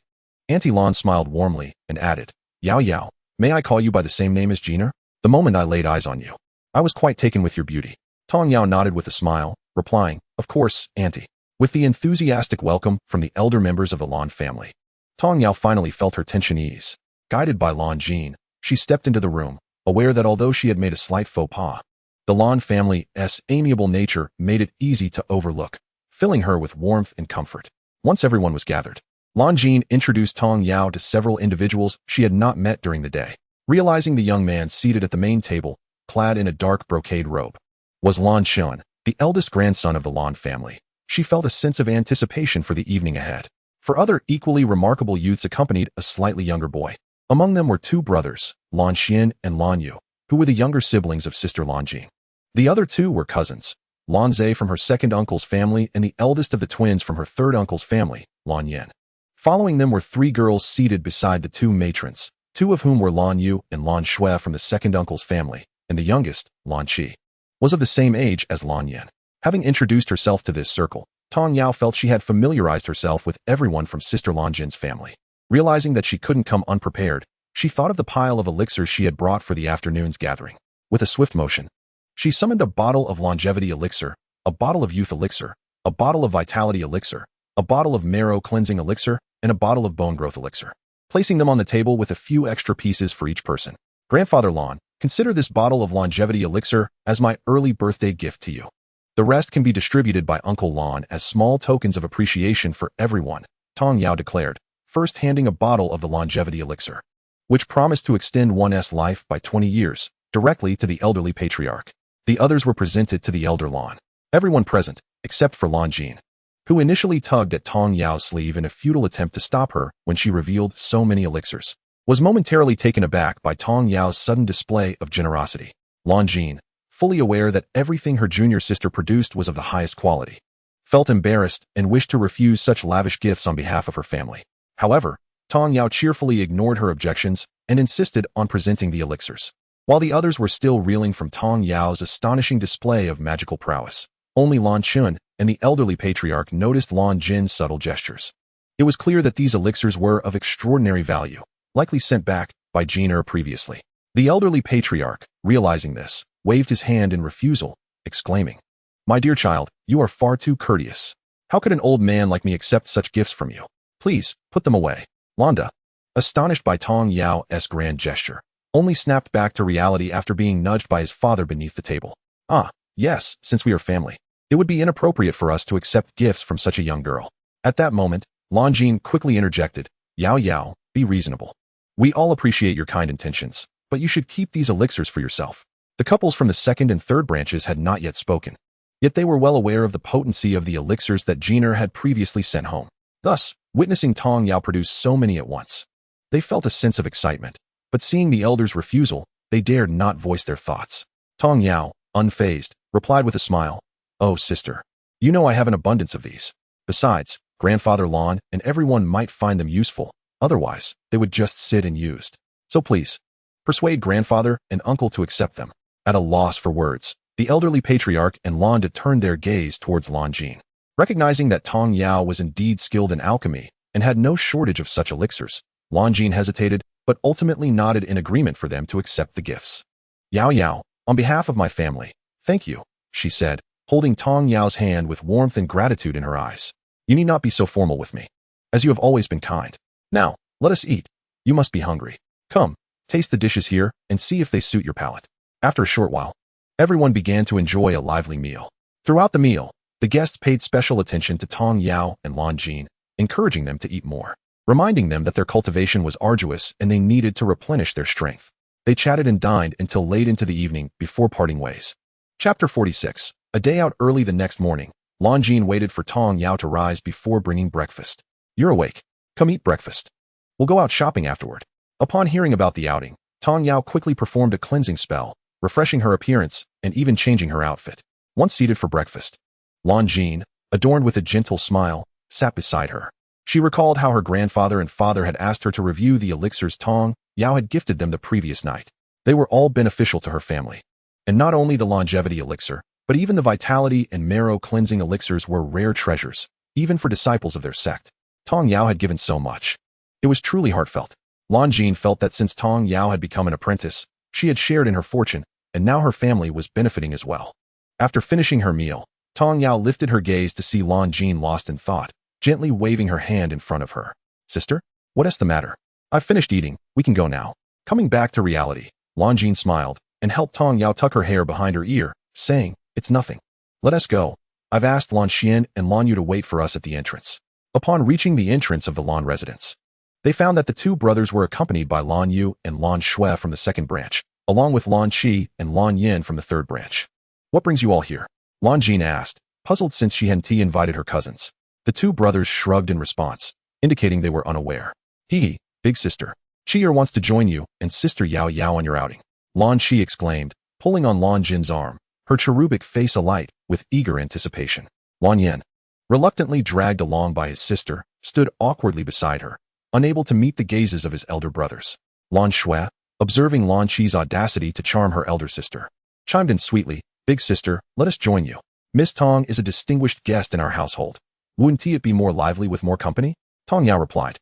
Auntie Lan smiled warmly and added, Yao Yao, may I call you by the same name as Jiner? The moment I laid eyes on you, I was quite taken with your beauty. Tong Yao nodded with a smile, replying, Of course, Auntie. With the enthusiastic welcome from the elder members of the Lan family, Tong Yao finally felt her tension ease. Guided by Lan Jin, she stepped into the room, aware that although she had made a slight faux pas, the Lan family's amiable nature made it easy to overlook, filling her with warmth and comfort. Once everyone was gathered, Lan Jin introduced Tong Yao to several individuals she had not met during the day. Realizing the young man seated at the main table, clad in a dark brocade robe, was Lan Xun, the eldest grandson of the Lan family. She felt a sense of anticipation for the evening ahead. For other equally remarkable youths accompanied a slightly younger boy. Among them were two brothers, Lan Xian and Lan Yu, who were the younger siblings of sister Lan Jing. The other two were cousins, Lan Zhe from her second uncle's family and the eldest of the twins from her third uncle's family, Lan Yen. Following them were three girls seated beside the two matrons, two of whom were Lan Yu and Lan Shui from the second uncle's family, and the youngest, Lan Qi, was of the same age as Lan Yen. Having introduced herself to this circle, Tong Yao felt she had familiarized herself with everyone from sister Lan Jin's family. Realizing that she couldn't come unprepared, she thought of the pile of elixirs she had brought for the afternoon's gathering. With a swift motion, she summoned a bottle of longevity elixir, a bottle of youth elixir, a bottle of vitality elixir, a bottle of marrow cleansing elixir, and a bottle of bone growth elixir, placing them on the table with a few extra pieces for each person. Grandfather Lan, consider this bottle of longevity elixir as my early birthday gift to you. The rest can be distributed by Uncle Lan as small tokens of appreciation for everyone, Tong Yao declared, first handing a bottle of the longevity elixir, which promised to extend one's life by 20 years, directly to the elderly patriarch. The others were presented to the elder Lan. Everyone present, except for Lan Jin, who initially tugged at Tong Yao's sleeve in a futile attempt to stop her when she revealed so many elixirs, was momentarily taken aback by Tong Yao's sudden display of generosity. Lan Jin, fully aware that everything her junior sister produced was of the highest quality, felt embarrassed and wished to refuse such lavish gifts on behalf of her family. However, Tong Yao cheerfully ignored her objections and insisted on presenting the elixirs. While the others were still reeling from Tong Yao's astonishing display of magical prowess, only Lan Chun and the elderly patriarch noticed Lan Jin's subtle gestures. It was clear that these elixirs were of extraordinary value, likely sent back by Jin previously. The elderly patriarch, realizing this, waved his hand in refusal, exclaiming, "My dear child, you are far too courteous. How could an old man like me accept such gifts from you? Please, put them away." Landa, astonished by Tong Yao's grand gesture, only snapped back to reality after being nudged by his father beneath the table. "Ah, yes, since we are family, it would be inappropriate for us to accept gifts from such a young girl." At that moment, Lan Jin quickly interjected, "Yao Yao, be reasonable. We all appreciate your kind intentions, but you should keep these elixirs for yourself." The couples from the second and third branches had not yet spoken, yet they were well aware of the potency of the elixirs that Jin had previously sent home. Thus, witnessing Tong Yao produce so many at once, they felt a sense of excitement, but seeing the elders' refusal, they dared not voice their thoughts. Tong Yao, unfazed, replied with a smile, "Oh, sister, you know I have an abundance of these. Besides, Grandfather Lan and everyone might find them useful, otherwise, they would just sit unused. So please, persuade grandfather and uncle to accept them." At a loss for words, the elderly patriarch and Landa turned their gaze towards Lan Jin. Recognizing that Tong Yao was indeed skilled in alchemy and had no shortage of such elixirs, Lan Jin hesitated, but ultimately nodded in agreement for them to accept the gifts. "Yao Yao, on behalf of my family, thank you," she said, holding Tong Yao's hand with warmth and gratitude in her eyes. "You need not be so formal with me, as you have always been kind. Now, let us eat. You must be hungry. Come, taste the dishes here and see if they suit your palate." After a short while, everyone began to enjoy a lively meal. Throughout the meal, the guests paid special attention to Tong Yao and Lan Jin, encouraging them to eat more, reminding them that their cultivation was arduous and they needed to replenish their strength. They chatted and dined until late into the evening before parting ways. Chapter 46. A day out early the next morning, Lan Jin waited for Tong Yao to rise before bringing breakfast. "You're awake. Come eat breakfast. We'll go out shopping afterward." Upon hearing about the outing, Tong Yao quickly performed a cleansing spell, refreshing her appearance and even changing her outfit. Once seated for breakfast, Lan Jin, adorned with a gentle smile, sat beside her. She recalled how her grandfather and father had asked her to review the elixirs Tong Yao had gifted them the previous night. They were all beneficial to her family. And not only the longevity elixir, but even the vitality and marrow cleansing elixirs were rare treasures, even for disciples of their sect. Tong Yao had given so much. It was truly heartfelt. Lan Jin felt that since Tong Yao had become an apprentice, she had shared in her fortune, and now her family was benefiting as well. After finishing her meal, Tong Yao lifted her gaze to see Lan Jin lost in thought, gently waving her hand in front of her. "Sister, what is the matter? I've finished eating, we can go now." Coming back to reality, Lan Jin smiled and helped Tong Yao tuck her hair behind her ear, saying, "It's nothing. Let us go. I've asked Lan Xian and Lan Yu to wait for us at the entrance." Upon reaching the entrance of the Lan residence, they found that the two brothers were accompanied by Lan Yu and Lan Shui from the second branch, along with Lan Qi and Lan Yin from the third branch. What brings you all here? Lan Jin asked, puzzled since Xianti invited her cousins. The two brothers shrugged in response, indicating they were unaware. Hee, big sister. Qi wants to join you and sister Yao Yao on your outing. Lan Qi exclaimed, pulling on Lan Jin's arm, her cherubic face alight with eager anticipation. Lan Yin, reluctantly dragged along by his sister, stood awkwardly beside her, unable to meet the gazes of his elder brothers. Lan Shui, observing Lan Qi's audacity to charm her elder sister, chimed in sweetly, big sister, let us join you. Miss Tong is a distinguished guest in our household. Wouldn't it be more lively with more company? Tong Yao replied.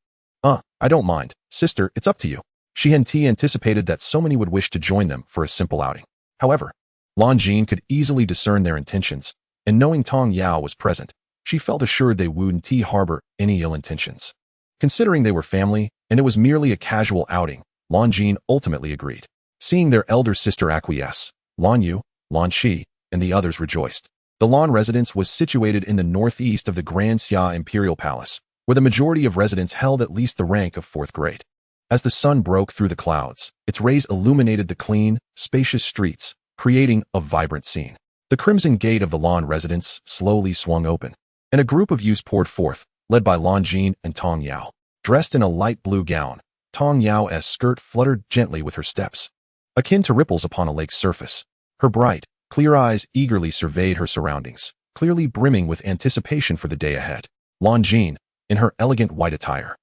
I don't mind. Sister, it's up to you. She and T anticipated that so many would wish to join them for a simple outing. However, Lan Jin could easily discern their intentions, and knowing Tong Yao was present, she felt assured they wouldn't harbor any ill intentions. Considering they were family, and it was merely a casual outing, Lan Jin ultimately agreed. Seeing their elder sister acquiesce, Lan Yu, Lan Qi, and the others rejoiced. The Lan residence was situated in the northeast of the Grand Xia Imperial Palace, where the majority of residents held at least the rank of 4th grade. As the sun broke through the clouds, its rays illuminated the clean, spacious streets, creating a vibrant scene. The crimson gate of the Lan residence slowly swung open, and a group of youths poured forth, led by Lan Jin and Tong Yao. Dressed in a light blue gown, Tong Yao's skirt fluttered gently with her steps, akin to ripples upon a lake's surface. Her bright, clear eyes eagerly surveyed her surroundings, clearly brimming with anticipation for the day ahead. Lan Jin, in her elegant white attire,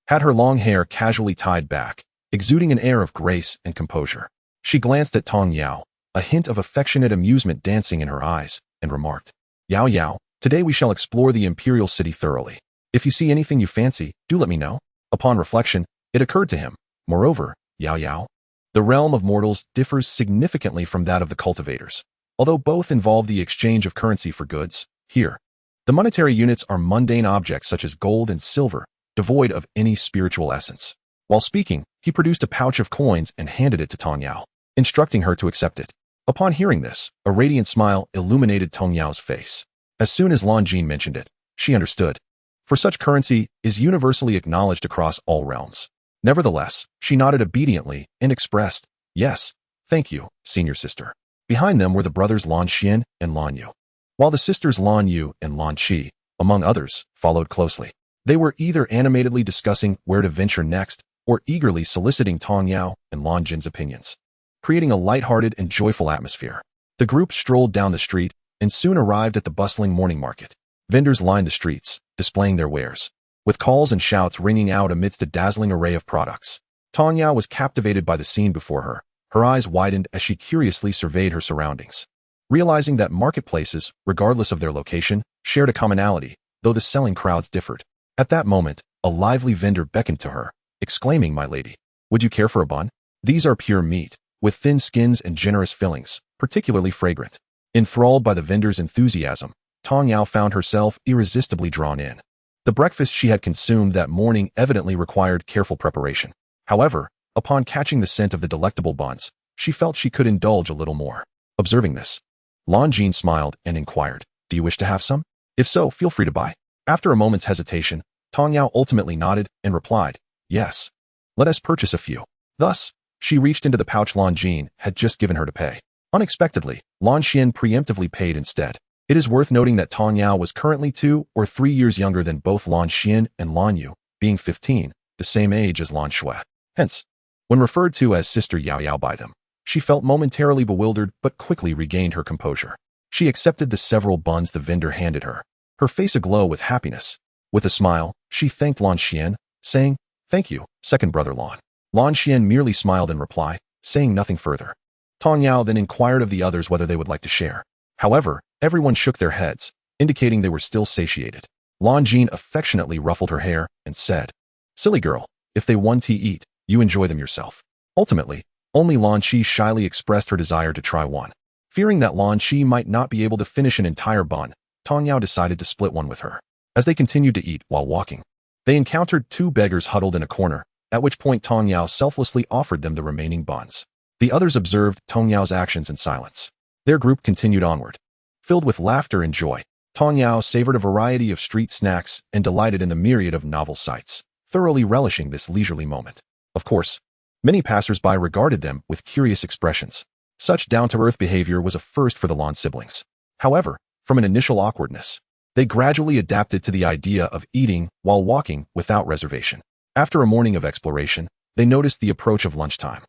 had her long hair casually tied back, exuding an air of grace and composure. She glanced at Tong Yao, a hint of affectionate amusement dancing in her eyes, and remarked, Yao Yao, today we shall explore the imperial city thoroughly. If you see anything you fancy, do let me know. Upon reflection, it occurred to him, moreover, Yao Yao, the realm of mortals differs significantly from that of the cultivators. Although both involve the exchange of currency for goods, here, the monetary units are mundane objects such as gold and silver, devoid of any spiritual essence. While speaking, he produced a pouch of coins and handed it to Tong Yao, instructing her to accept it. Upon hearing this, a radiant smile illuminated Tong Yao's face. As soon as Lan Jin mentioned it, she understood. For such currency is universally acknowledged across all realms. Nevertheless, she nodded obediently and expressed, yes, thank you, senior sister. Behind them were the brothers Lan Xian and Lan Yu, while the sisters Lan Yu and Lan Qi, among others, followed closely. They were either animatedly discussing where to venture next or eagerly soliciting Tong Yao and Lan Jin's opinions, creating a lighthearted and joyful atmosphere. The group strolled down the street and soon arrived at the bustling morning market. Vendors lined the streets, displaying their wares, with calls and shouts ringing out amidst a dazzling array of products. Tong Yao was captivated by the scene before her. Her eyes widened as she curiously surveyed her surroundings, realizing that marketplaces, regardless of their location, shared a commonality, though the selling crowds differed. At that moment, a lively vendor beckoned to her, exclaiming, my lady, would you care for a bun? These are pure meat, with thin skins and generous fillings, particularly fragrant. Enthralled by the vendor's enthusiasm, Tong Yao found herself irresistibly drawn in. The breakfast she had consumed that morning evidently required careful preparation. However, upon catching the scent of the delectable buns, she felt she could indulge a little more. Observing this, Lan Jin smiled and inquired, do you wish to have some? If so, feel free to buy. After a moment's hesitation, Tong Yao ultimately nodded and replied, yes. Let us purchase a few. Thus, she reached into the pouch Lan Jin had just given her to pay. Unexpectedly, Lan Xian preemptively paid instead. It is worth noting that Tong Yao was currently 2 or 3 years younger than both Lan Xian and Lan Yu, being 15, the same age as Lan Shui. Hence, when referred to as Sister Yao Yao by them, she felt momentarily bewildered but quickly regained her composure. She accepted the several buns the vendor handed her, her face aglow with happiness. With a smile, she thanked Lan Xian, saying, thank you, second brother Lan. Lan Xian merely smiled in reply, saying nothing further. Tong Yao then inquired of the others whether they would like to share. However, everyone shook their heads, indicating they were still satiated. Lan Jin affectionately ruffled her hair and said, silly girl, if they want to eat, you enjoy them yourself. Ultimately, only Lan Qi shyly expressed her desire to try one. Fearing that Lan Qi might not be able to finish an entire bun, Tong Yao decided to split one with her. As they continued to eat while walking, they encountered 2 beggars huddled in a corner, at which point Tong Yao selflessly offered them the remaining buns. The others observed Tong Yao's actions in silence. Their group continued onward, filled with laughter and joy. Tong Yao savored a variety of street snacks and delighted in the myriad of novel sights, thoroughly relishing this leisurely moment. Of course, many passers-by regarded them with curious expressions. Such down-to-earth behavior was a first for the Lan siblings. However, from an initial awkwardness, they gradually adapted to the idea of eating while walking without reservation. After a morning of exploration, they noticed the approach of lunchtime.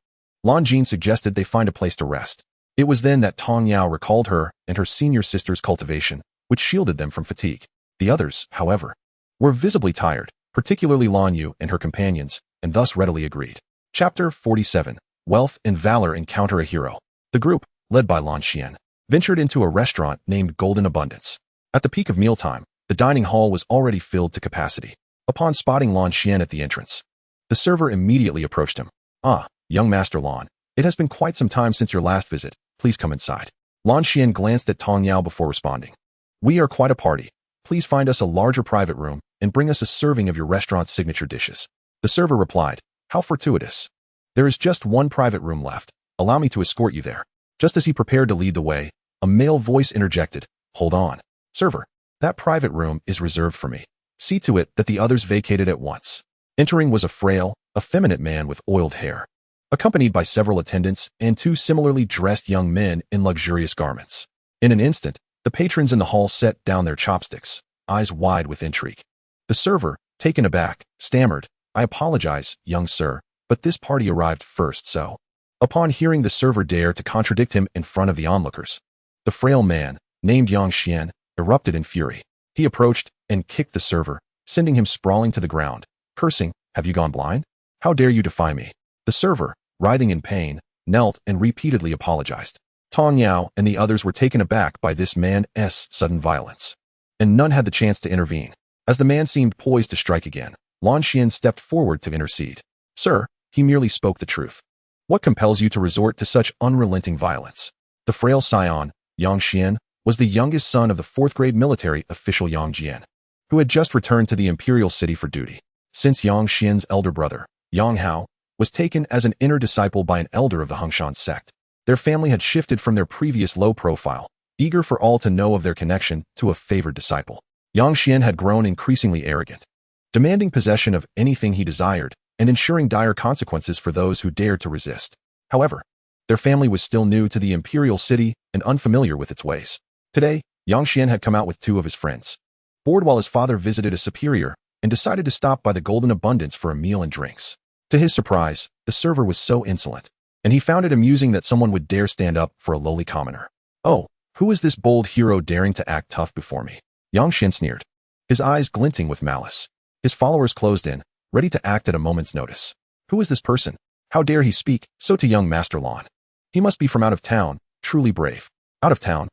Lan Jin suggested they find a place to rest. It was then that Tong Yao recalled her and her senior sister's cultivation, which shielded them from fatigue. The others, however, were visibly tired, particularly Lan Yu and her companions, and thus readily agreed. Chapter 47. Wealth and Valor Encounter a Hero. The group, led by Lan Xian, ventured into a restaurant named Golden Abundance. At the peak of mealtime, the dining hall was already filled to capacity. Upon spotting Lan Xian at the entrance, the server immediately approached him. "Ah, young Master Lan, it has been quite some time since your last visit. Please come inside." Lan Xian glanced at Tong Yao before responding. "We are quite a party. Please find us a larger private room and bring us a serving of your restaurant's signature dishes." The server replied, "How fortuitous. There is just one private room left. Allow me to escort you there." Just as he prepared to lead the way, a male voice interjected, "Hold on. Server, that private room is reserved for me. See to it that the others vacated at once." Entering was a frail, effeminate man with oiled hair, accompanied by several attendants and two similarly dressed young men in luxurious garments. In an instant, the patrons in the hall set down their chopsticks, eyes wide with intrigue. The server, taken aback, stammered, "I apologize, young sir, but this party arrived first, so..." Upon hearing the server dare to contradict him in front of the onlookers, the frail man, named Yang Xian, erupted in fury. He approached and kicked the server, sending him sprawling to the ground, cursing, "Have you gone blind? How dare you defy me?" The server, writhing in pain, knelt and repeatedly apologized. Tong Yao and the others were taken aback by this man's sudden violence, and none had the chance to intervene. As the man seemed poised to strike again, Lan Xian stepped forward to intercede. "Sir," he merely spoke the truth. "What compels you to resort to such unrelenting violence?" The frail scion, Yang Xian, was the youngest son of the fourth-grade military official Yang Jian, who had just returned to the imperial city for duty. Since Yang Xian's elder brother, Yang Hao, was taken as an inner disciple by an elder of the Qingxuan Sect, their family had shifted from their previous low profile, eager for all to know of their connection, to a favored disciple. Yang Xian had grown increasingly arrogant, demanding possession of anything he desired and ensuring dire consequences for those who dared to resist. However, their family was still new to the imperial city and unfamiliar with its ways. Today, Yang Xian had come out with two of his friends, bored while his father visited a superior, and decided to stop by the Golden Abundance for a meal and drinks. To his surprise, the server was so insolent, and he found it amusing that someone would dare stand up for a lowly commoner. "Oh, who is this bold hero daring to act tough before me?" Yang Xian sneered, his eyes glinting with malice. His followers closed in, ready to act at a moment's notice. "Who is this person? How dare he speak so to young Master Lan? He must be from out of town, truly brave." "Out of town?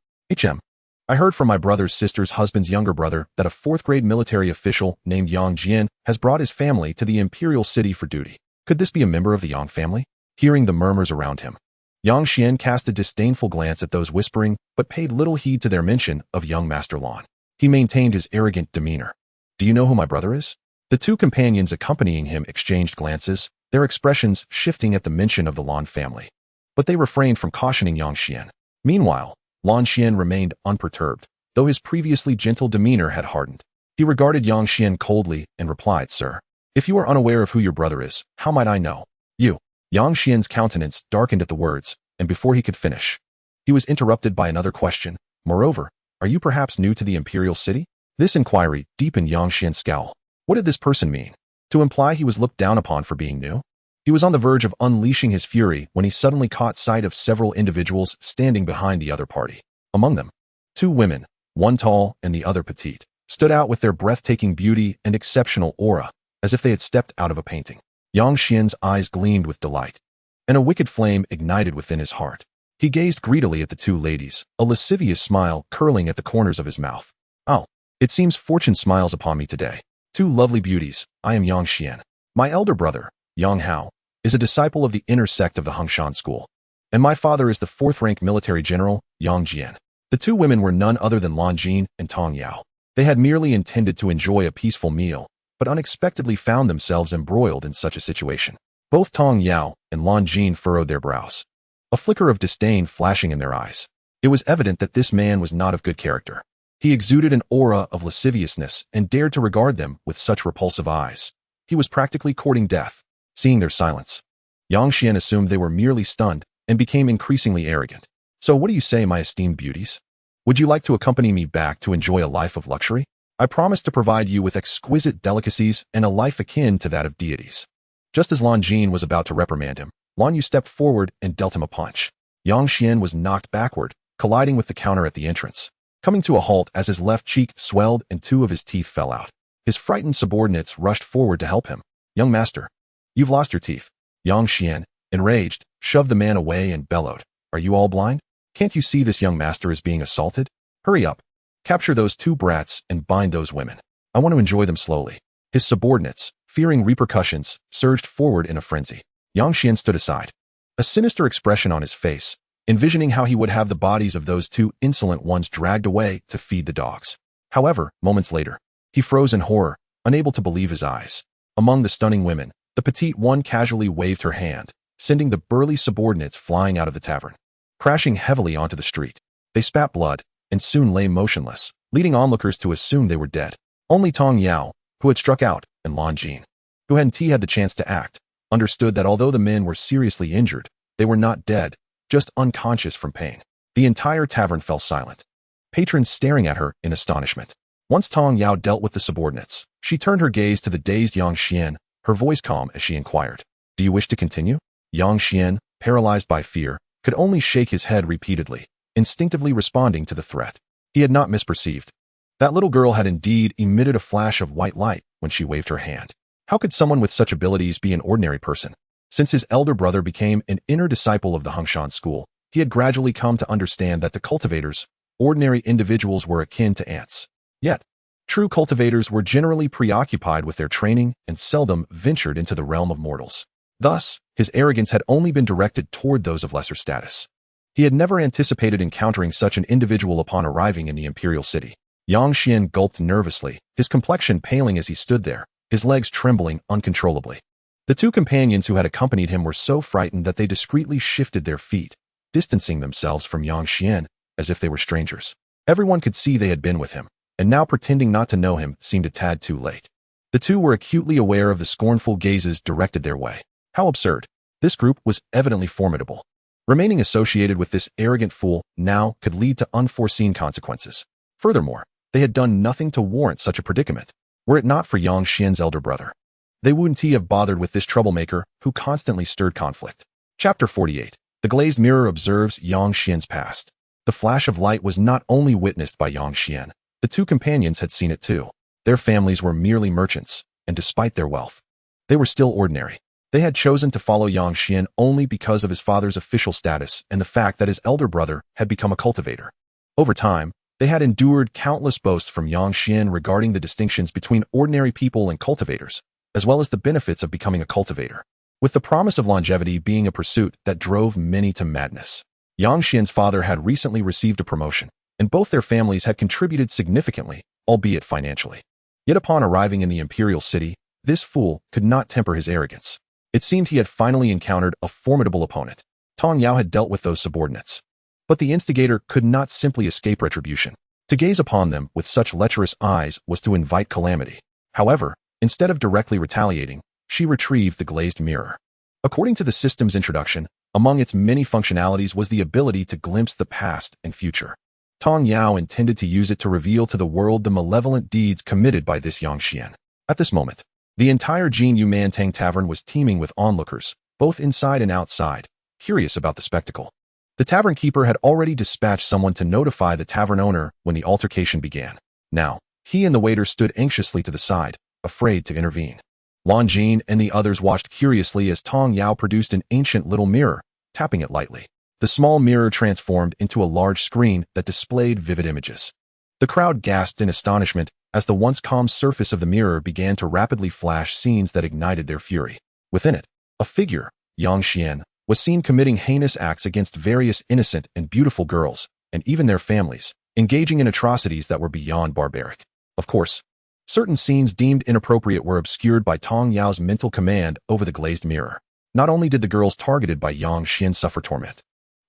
I heard from my brother's sister's husband's younger brother that a fourth-grade military official named Yang Jian has brought his family to the imperial city for duty. Could this be a member of the Yang family?" Hearing the murmurs around him, Yang Xian cast a disdainful glance at those whispering, but paid little heed to their mention of young Master Lan. He maintained his arrogant demeanor. "Do you know who my brother is?" The two companions accompanying him exchanged glances, their expressions shifting at the mention of the Lan family. But they refrained from cautioning Yang Xian. Meanwhile, Lan Xian remained unperturbed, though his previously gentle demeanor had hardened. He regarded Yang Xian coldly and replied, "Sir, if you are unaware of who your brother is, how might I know?" "You." Yang Xian's countenance darkened at the words, and before he could finish, he was interrupted by another question. "Moreover, are you perhaps new to the imperial city?" This inquiry deepened Yang Xian's scowl. What did this person mean? To imply he was looked down upon for being new? He was on the verge of unleashing his fury when he suddenly caught sight of several individuals standing behind the other party. Among them, two women, one tall and the other petite, stood out with their breathtaking beauty and exceptional aura, as if they had stepped out of a painting. Yang Xian's eyes gleamed with delight, and a wicked flame ignited within his heart. He gazed greedily at the two ladies, a lascivious smile curling at the corners of his mouth. "Oh, it seems fortune smiles upon me today. Two lovely beauties, I am Yang Xian. My elder brother, Yang Hao, is a disciple of the inner sect of the Qingxuan school, and my father is the fourth-rank military general, Yang Jian." The two women were none other than Lan Jin and Tong Yao. They had merely intended to enjoy a peaceful meal, but unexpectedly found themselves embroiled in such a situation. Both Tong Yao and Lan Jin furrowed their brows, a flicker of disdain flashing in their eyes. It was evident that this man was not of good character. He exuded an aura of lasciviousness and dared to regard them with such repulsive eyes. He was practically courting death. Seeing their silence, Yangxian assumed they were merely stunned and became increasingly arrogant. So what do you say, my esteemed beauties? Would you like to accompany me back to enjoy a life of luxury? I promise to provide you with exquisite delicacies and a life akin to that of deities. Just as Lan Jin was about to reprimand him, Lan Yu stepped forward and dealt him a punch. Yangxian was knocked backward, colliding with the counter at the entrance, coming to a halt as his left cheek swelled and 2 of his teeth fell out. His frightened subordinates rushed forward to help him. Young master, you've lost your teeth. Yangxian, enraged, shoved the man away and bellowed. Are you all blind? Can't you see this young master is being assaulted? Hurry up. Capture those 2 brats and bind those women. I want to enjoy them slowly. His subordinates, fearing repercussions, surged forward in a frenzy. Yangxian stood aside, a sinister expression on his face, envisioning how he would have the bodies of those 2 insolent ones dragged away to feed the dogs. However, moments later, he froze in horror, unable to believe his eyes. Among the stunning women, the petite one casually waved her hand, sending the burly subordinates flying out of the tavern. Crashing heavily onto the street, they spat blood and soon lay motionless, leading onlookers to assume they were dead. Only Tong Yao, who had struck out, and Lan Jin, who hadn't had the chance to act, understood that although the men were seriously injured, they were not dead, just unconscious from pain. The entire tavern fell silent, patrons staring at her in astonishment. Once Tong Yao dealt with the subordinates, she turned her gaze to the dazed Yangxian, her voice calm as she inquired, "Do you wish to continue?" Yangxian, paralyzed by fear, could only shake his head repeatedly, instinctively responding to the threat. He had not misperceived. That little girl had indeed emitted a flash of white light when she waved her hand. How could someone with such abilities be an ordinary person? Since his elder brother became an inner disciple of the Qingxuan school, he had gradually come to understand that the cultivators, ordinary individuals, were akin to ants. Yet, true cultivators were generally preoccupied with their training and seldom ventured into the realm of mortals. Thus, his arrogance had only been directed toward those of lesser status. He had never anticipated encountering such an individual upon arriving in the imperial city. Yangxian gulped nervously, his complexion paling as he stood there, his legs trembling uncontrollably. The 2 companions who had accompanied him were so frightened that they discreetly shifted their feet, distancing themselves from Yangxian as if they were strangers. Everyone could see they had been with him, and now pretending not to know him seemed a tad too late. The 2 were acutely aware of the scornful gazes directed their way. How absurd. This group was evidently formidable. Remaining associated with this arrogant fool now could lead to unforeseen consequences. Furthermore, they had done nothing to warrant such a predicament, were it not for Yangxian's elder brother. They wouldn't have bothered with this troublemaker who constantly stirred conflict. Chapter 48. The glazed mirror observes Yangxian's past. The flash of light was not only witnessed by Yangxian, the 2 companions had seen it too. Their families were merely merchants, and despite their wealth, they were still ordinary. They had chosen to follow Yangxian only because of his father's official status and the fact that his elder brother had become a cultivator. Over time, they had endured countless boasts from Yangxian regarding the distinctions between ordinary people and cultivators, as well as the benefits of becoming a cultivator, with the promise of longevity being a pursuit that drove many to madness. Yangxian's father had recently received a promotion, and both their families had contributed significantly, albeit financially. Yet upon arriving in the imperial city, this fool could not temper his arrogance. It seemed he had finally encountered a formidable opponent. Tong Yao had dealt with those subordinates. But the instigator could not simply escape retribution. To gaze upon them with such lecherous eyes was to invite calamity. However, instead of directly retaliating, she retrieved the glazed mirror. According to the system's introduction, among its many functionalities was the ability to glimpse the past and future. Tong Yao intended to use it to reveal to the world the malevolent deeds committed by this Yangxian. At this moment, the entire Jin Yu Mantang Tavern was teeming with onlookers, both inside and outside, curious about the spectacle. The tavern keeper had already dispatched someone to notify the tavern owner when the altercation began. Now, he and the waiter stood anxiously to the side, afraid to intervene. Lan Jin and the others watched curiously as Tong Yao produced an ancient little mirror, tapping it lightly. The small mirror transformed into a large screen that displayed vivid images. The crowd gasped in astonishment as the once calm surface of the mirror began to rapidly flash scenes that ignited their fury. Within it, a figure, Yangxian, was seen committing heinous acts against various innocent and beautiful girls, and even their families, engaging in atrocities that were beyond barbaric. Of course, certain scenes deemed inappropriate were obscured by Tong Yao's mental command over the glazed mirror. Not only did the girls targeted by Yangxian suffer torment,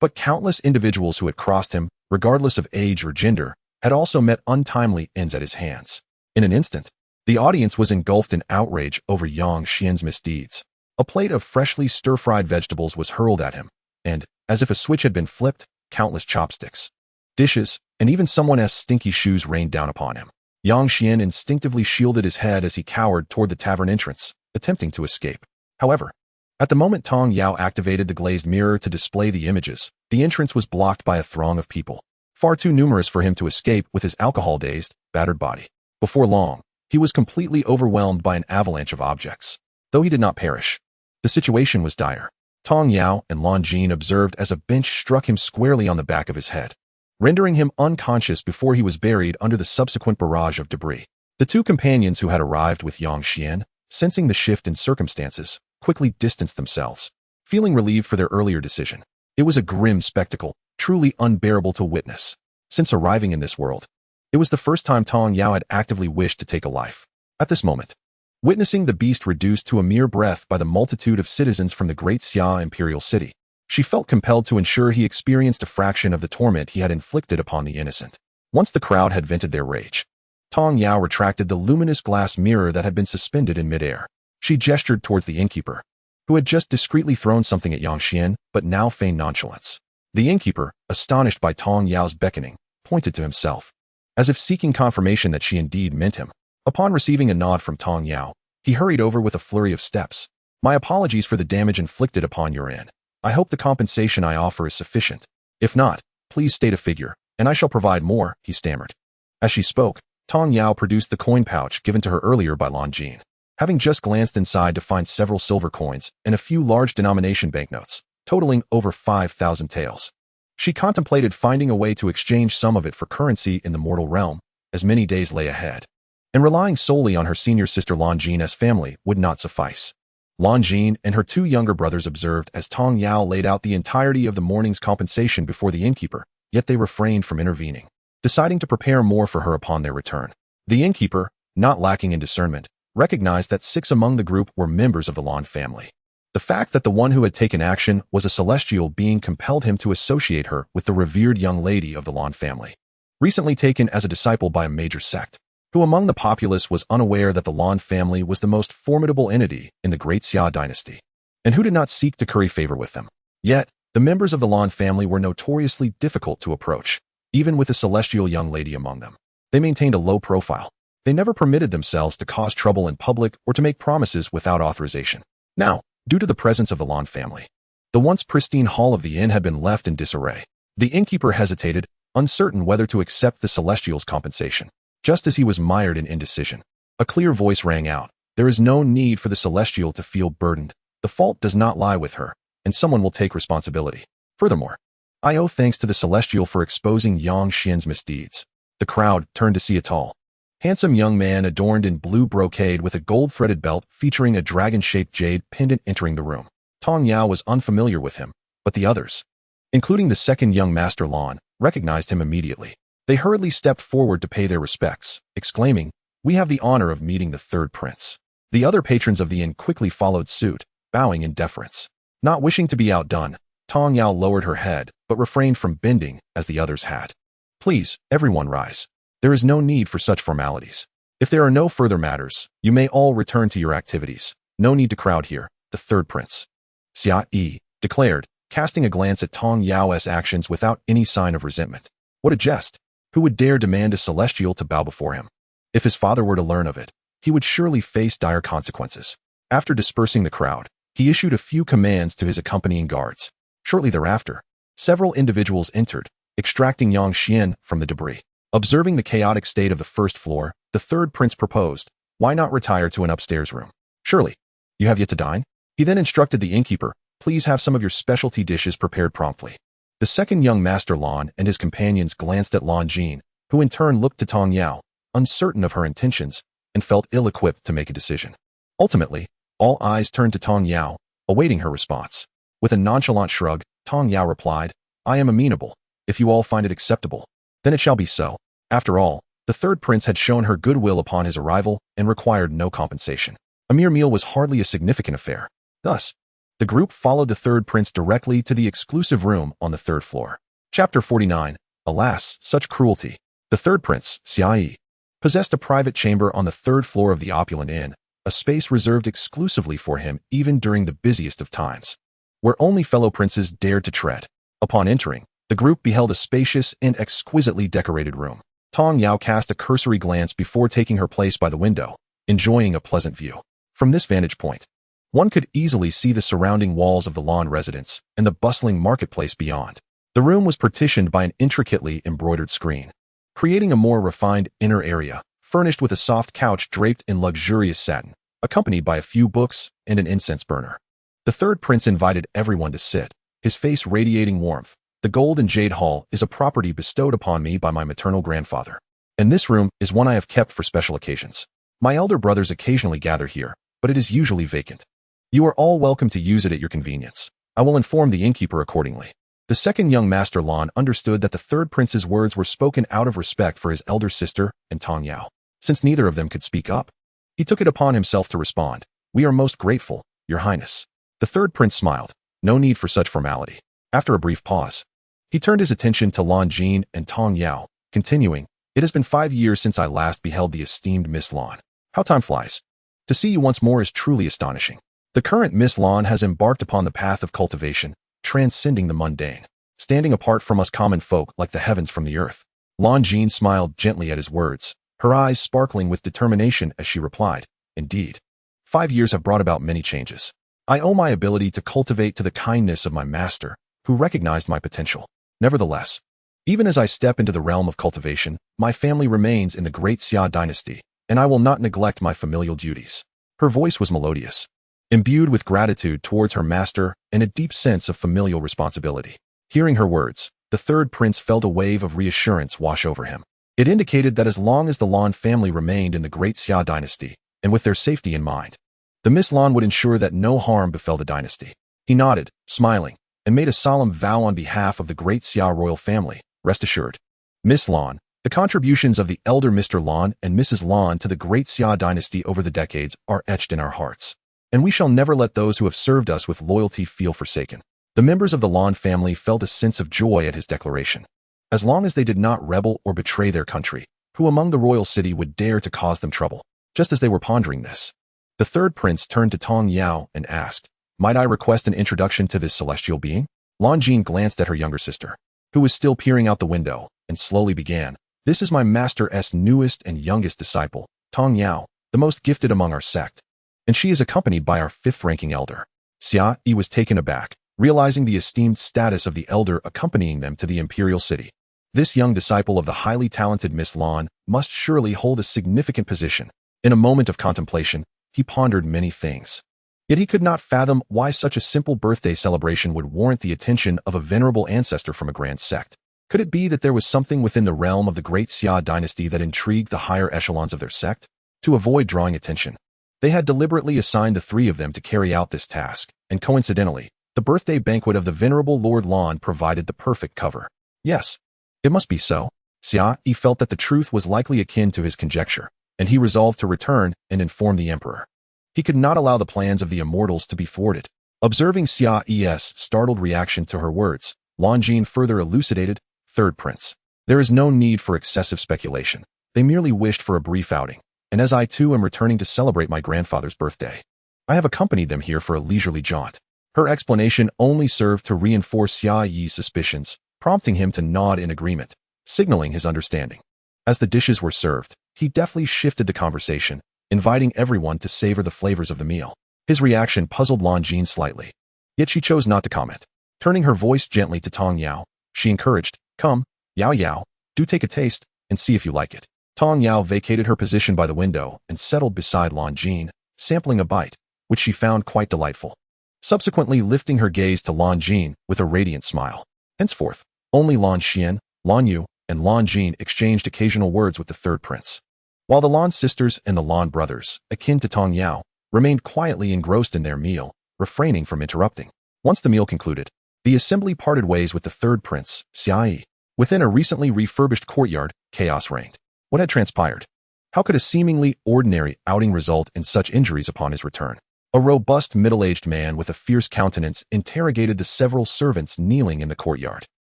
but countless individuals who had crossed him, regardless of age or gender, had also met untimely ends at his hands. In an instant, the audience was engulfed in outrage over Yang Xian's misdeeds. A plate of freshly stir-fried vegetables was hurled at him, and, as if a switch had been flipped, countless chopsticks, dishes, and even someone's stinky shoes rained down upon him. Yang Xian instinctively shielded his head as he cowered toward the tavern entrance, attempting to escape. However, at the moment Tong Yao activated the glazed mirror to display the images, the entrance was blocked by a throng of people, far too numerous for him to escape with his alcohol-dazed, battered body. Before long, he was completely overwhelmed by an avalanche of objects. Though he did not perish, the situation was dire. Tong Yao and Lan Jin observed as a bench struck him squarely on the back of his head, rendering him unconscious before he was buried under the subsequent barrage of debris. The two companions who had arrived with Yang Xian, sensing the shift in circumstances, quickly distanced themselves, feeling relieved for their earlier decision. It was a grim spectacle, truly unbearable to witness. Since arriving in this world, it was the first time Tong Yao had actively wished to take a life. At this moment, witnessing the beast reduced to a mere breath by the multitude of citizens from the great Xia imperial city, she felt compelled to ensure he experienced a fraction of the torment he had inflicted upon the innocent. Once the crowd had vented their rage, Tong Yao retracted the luminous glass mirror that had been suspended in midair. She gestured towards the innkeeper, who had just discreetly thrown something at Yang Xian, but now feigned nonchalance. The innkeeper, astonished by Tong Yao's beckoning, pointed to himself, as if seeking confirmation that she indeed meant him. Upon receiving a nod from Tong Yao, he hurried over with a flurry of steps. My apologies for the damage inflicted upon your end. I hope the compensation I offer is sufficient. If not, please state a figure, and I shall provide more, he stammered. As she spoke, Tong Yao produced the coin pouch given to her earlier by Lan Jin. Having just glanced inside to find several silver coins and a few large denomination banknotes, totaling over 5,000 taels, she contemplated finding a way to exchange some of it for currency in the mortal realm, as many days lay ahead. And relying solely on her senior sister Lan Jin's family would not suffice. Lan Jin and her two younger brothers observed as Tong Yao laid out the entirety of the morning's compensation before the innkeeper, yet they refrained from intervening, deciding to prepare more for her upon their return. The innkeeper, not lacking in discernment, recognized that 6 among the group were members of the Lan family. The fact that the one who had taken action was a celestial being compelled him to associate her with the revered young lady of the Lan family, recently taken as a disciple by a major sect, who among the populace was unaware that the Lan family was the most formidable entity in the great Xia dynasty, and who did not seek to curry favor with them. Yet, the members of the Lan family were notoriously difficult to approach, even with a celestial young lady among them. They maintained a low profile. They never permitted themselves to cause trouble in public or to make promises without authorization. Now, due to the presence of the Lan family, the once pristine hall of the inn had been left in disarray. The innkeeper hesitated, uncertain whether to accept the celestial's compensation. Just as he was mired in indecision, a clear voice rang out. There is no need for the celestial to feel burdened. The fault does not lie with her, and someone will take responsibility. Furthermore, I owe thanks to the celestial for exposing Yang Xian's misdeeds. The crowd turned to see a tall, handsome young man adorned in blue brocade with a gold-threaded belt featuring a dragon-shaped jade pendant entering the room. Tong Yao was unfamiliar with him, but the others, including the second young master Lan, recognized him immediately. They hurriedly stepped forward to pay their respects, exclaiming, "We have the honor of meeting the third prince." The other patrons of the inn quickly followed suit, bowing in deference. Not wishing to be outdone, Tong Yao lowered her head, but refrained from bending as the others had. Please, everyone rise. There is no need for such formalities. If there are no further matters, you may all return to your activities. No need to crowd here, the third prince, Xia declared, casting a glance at Tong Yao's actions without any sign of resentment. What a jest! Who would dare demand a celestial to bow before him? If his father were to learn of it, he would surely face dire consequences. After dispersing the crowd, he issued a few commands to his accompanying guards. Shortly thereafter, several individuals entered, extracting Yang Xian from the debris. Observing the chaotic state of the first floor, the third prince proposed, why not retire to an upstairs room? Surely, you have yet to dine? He then instructed the innkeeper, please have some of your specialty dishes prepared promptly. The second young master Lan and his companions glanced at Lan Jin, who in turn looked to Tong Yao, uncertain of her intentions, and felt ill-equipped to make a decision. Ultimately, all eyes turned to Tong Yao, awaiting her response. With a nonchalant shrug, Tong Yao replied, I am amenable. If you all find it acceptable, then it shall be so. After all, the third prince had shown her goodwill upon his arrival and required no compensation. A mere meal was hardly a significant affair. Thus, the group followed the third prince directly to the exclusive room on the third floor. Chapter 49. Alas, such cruelty. The third prince, Xiai, possessed a private chamber on the third floor of the opulent inn, a space reserved exclusively for him even during the busiest of times, where only fellow princes dared to tread. Upon entering, the group beheld a spacious and exquisitely decorated room. Tong Yao cast a cursory glance before taking her place by the window, enjoying a pleasant view. From this vantage point, one could easily see the surrounding walls of the lawn residence and the bustling marketplace beyond. The room was partitioned by an intricately embroidered screen, creating a more refined inner area, furnished with a soft couch draped in luxurious satin, accompanied by a few books and an incense burner. The third prince invited everyone to sit, his face radiating warmth. The gold and jade hall is a property bestowed upon me by my maternal grandfather, and this room is one I have kept for special occasions. My elder brothers occasionally gather here, but it is usually vacant. You are all welcome to use it at your convenience. I will inform the innkeeper accordingly. The second young master Lan understood that the third prince's words were spoken out of respect for his elder sister and Tong Yao. Since neither of them could speak up, he took it upon himself to respond. We are most grateful, Your Highness. The third prince smiled. No need for such formality. After a brief pause, he turned his attention to Lan Jin and Tong Yao, continuing, It has been 5 years since I last beheld the esteemed Miss Lan. How time flies. To see you once more is truly astonishing. The current Miss Lan has embarked upon the path of cultivation, transcending the mundane, standing apart from us common folk like the heavens from the earth. Lan Jin smiled gently at his words, her eyes sparkling with determination as she replied, Indeed, 5 years have brought about many changes. I owe my ability to cultivate to the kindness of my master, who recognized my potential. Nevertheless, even as I step into the realm of cultivation, my family remains in the great Xia dynasty, and I will not neglect my familial duties. Her voice was melodious, imbued with gratitude towards her master and a deep sense of familial responsibility. Hearing her words, the third prince felt a wave of reassurance wash over him. It indicated that as long as the Lan family remained in the great Xia dynasty, and with their safety in mind, the Miss Lan would ensure that no harm befell the dynasty. He nodded, smiling, and made a solemn vow on behalf of the great Xia royal family. Rest assured, Miss Lan, the contributions of the elder Mr. Lan and Mrs. Lan to the great Xia dynasty over the decades are etched in our hearts, and we shall never let those who have served us with loyalty feel forsaken. The members of the Lan family felt a sense of joy at his declaration. As long as they did not rebel or betray their country, who among the royal city would dare to cause them trouble? Just as they were pondering this, the third prince turned to Tong Yao and asked, Might I request an introduction to this celestial being? Lan Jin glanced at her younger sister, who was still peering out the window, and slowly began, This is my master's newest and youngest disciple, Tong Yao, the most gifted among our sect, and she is accompanied by our fifth-ranking elder. Xiai was taken aback, realizing the esteemed status of the elder accompanying them to the imperial city. This young disciple of the highly talented Miss Lan must surely hold a significant position. In a moment of contemplation, he pondered many things. Yet he could not fathom why such a simple birthday celebration would warrant the attention of a venerable ancestor from a grand sect. Could it be that there was something within the realm of the great Xia dynasty that intrigued the higher echelons of their sect? To avoid drawing attention, they had deliberately assigned the three of them to carry out this task, and coincidentally, the birthday banquet of the venerable Lord Lan provided the perfect cover. Yes, it must be so. Xiai felt that the truth was likely akin to his conjecture, and he resolved to return and inform the emperor. He could not allow the plans of the immortals to be thwarted. Observing Xiai's startled reaction to her words, Lan Jin further elucidated, Third prince, there is no need for excessive speculation. They merely wished for a brief outing, and as I too am returning to celebrate my grandfather's birthday, I have accompanied them here for a leisurely jaunt. Her explanation only served to reinforce Xiai's suspicions, prompting him to nod in agreement, signaling his understanding. As the dishes were served, he deftly shifted the conversation, inviting everyone to savor the flavors of the meal. His reaction puzzled Lan Jin slightly, yet she chose not to comment. Turning her voice gently to Tong Yao, she encouraged, Come, Yao Yao, do take a taste, and see if you like it. Tong Yao vacated her position by the window and settled beside Lan Jin, sampling a bite, which she found quite delightful. Subsequently lifting her gaze to Lan Jin with a radiant smile. Henceforth, only Lan Xian, Lan Yu, and Lan Jin exchanged occasional words with the third prince, while the Lan sisters and the Lan brothers, akin to Tong Yao, remained quietly engrossed in their meal, refraining from interrupting. Once the meal concluded, the assembly parted ways with the third prince, Xiai. Within a recently refurbished courtyard, chaos reigned. What had transpired? How could a seemingly ordinary outing result in such injuries upon his return? A robust middle-aged man with a fierce countenance interrogated the several servants kneeling in the courtyard.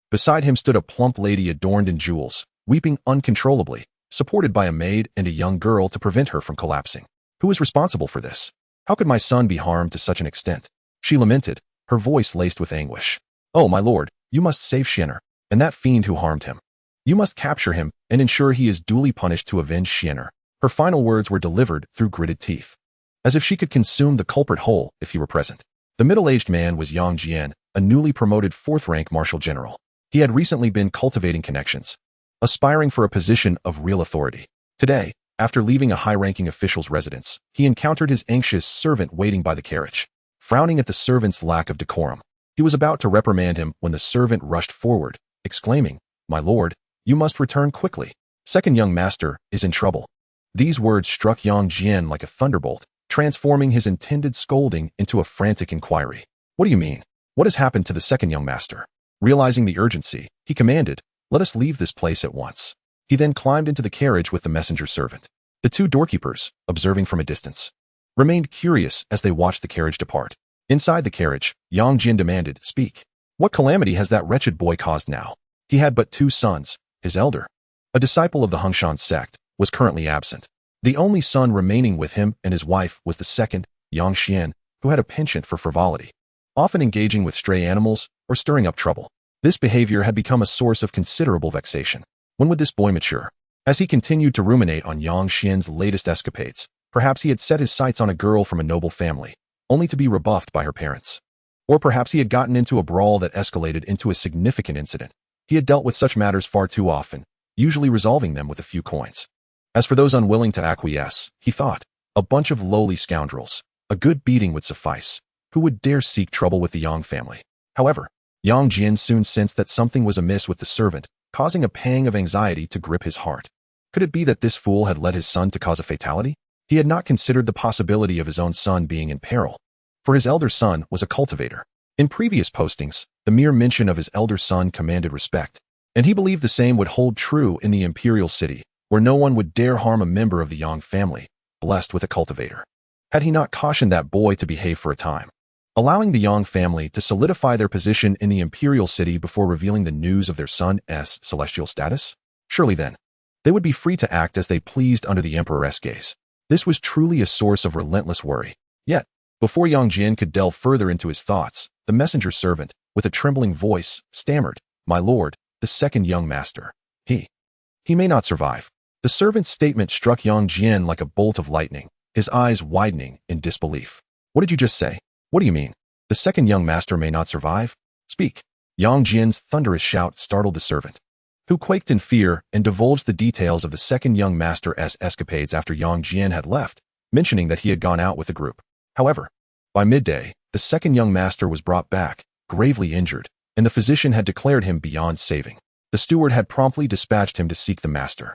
Beside him stood a plump lady adorned in jewels, weeping uncontrollably, supported by a maid and a young girl to prevent her from collapsing. Who is responsible for this? How could my son be harmed to such an extent? She lamented, her voice laced with anguish. Oh, my lord, you must save Xian'er, and that fiend who harmed him. You must capture him and ensure he is duly punished to avenge Xian'er. Her final words were delivered through gritted teeth, as if she could consume the culprit whole if he were present. The middle-aged man was Yang Jian, a newly promoted 4th-rank martial general. He had recently been cultivating connections, aspiring for a position of real authority. Today, after leaving a high-ranking official's residence, he encountered his anxious servant waiting by the carriage. Frowning at the servant's lack of decorum, he was about to reprimand him when the servant rushed forward, exclaiming, "My lord, you must return quickly. Second young master is in trouble." These words struck Yang Jian like a thunderbolt, transforming his intended scolding into a frantic inquiry. What do you mean? What has happened to the second young master? Realizing the urgency, he commanded, "Let us leave this place at once." He then climbed into the carriage with the messenger servant. The two doorkeepers, observing from a distance, remained curious as they watched the carriage depart. Inside the carriage, Yang Jian demanded, "Speak. What calamity has that wretched boy caused now?" He had but 2 sons. His elder, a disciple of the Qingxuan Sect, was currently absent. The only son remaining with him and his wife was the second, Yang Xian, who had a penchant for frivolity, often engaging with stray animals or stirring up trouble. This behavior had become a source of considerable vexation. When would this boy mature? As he continued to ruminate on Yang Xian's latest escapades, perhaps he had set his sights on a girl from a noble family, only to be rebuffed by her parents. Or perhaps he had gotten into a brawl that escalated into a significant incident. He had dealt with such matters far too often, usually resolving them with a few coins. As for those unwilling to acquiesce, he thought, a bunch of lowly scoundrels. A good beating would suffice. Who would dare seek trouble with the Yang family? However, Yang Jian soon sensed that something was amiss with the servant, causing a pang of anxiety to grip his heart. Could it be that this fool had led his son to cause a fatality? He had not considered the possibility of his own son being in peril, for his elder son was a cultivator. In previous postings, the mere mention of his elder son commanded respect, and he believed the same would hold true in the imperial city, where no one would dare harm a member of the Yang family, blessed with a cultivator. Had he not cautioned that boy to behave for a time, allowing the Yang family to solidify their position in the imperial city before revealing the news of their son's celestial status? Surely then, they would be free to act as they pleased under the emperor's gaze. This was truly a source of relentless worry. Yet, before Yang Jian could delve further into his thoughts, the messenger servant, with a trembling voice, stammered, "My lord, the second young master. He may not survive." The servant's statement struck Yang Jian like a bolt of lightning, his eyes widening in disbelief. "What did you just say? What do you mean? The second young master may not survive? Speak." Yang Jian's thunderous shout startled the servant, who quaked in fear and divulged the details of the second young master's escapades after Yang Jian had left, mentioning that he had gone out with the group. However, by midday, the second young master was brought back, gravely injured, and the physician had declared him beyond saving. The steward had promptly dispatched him to seek the master.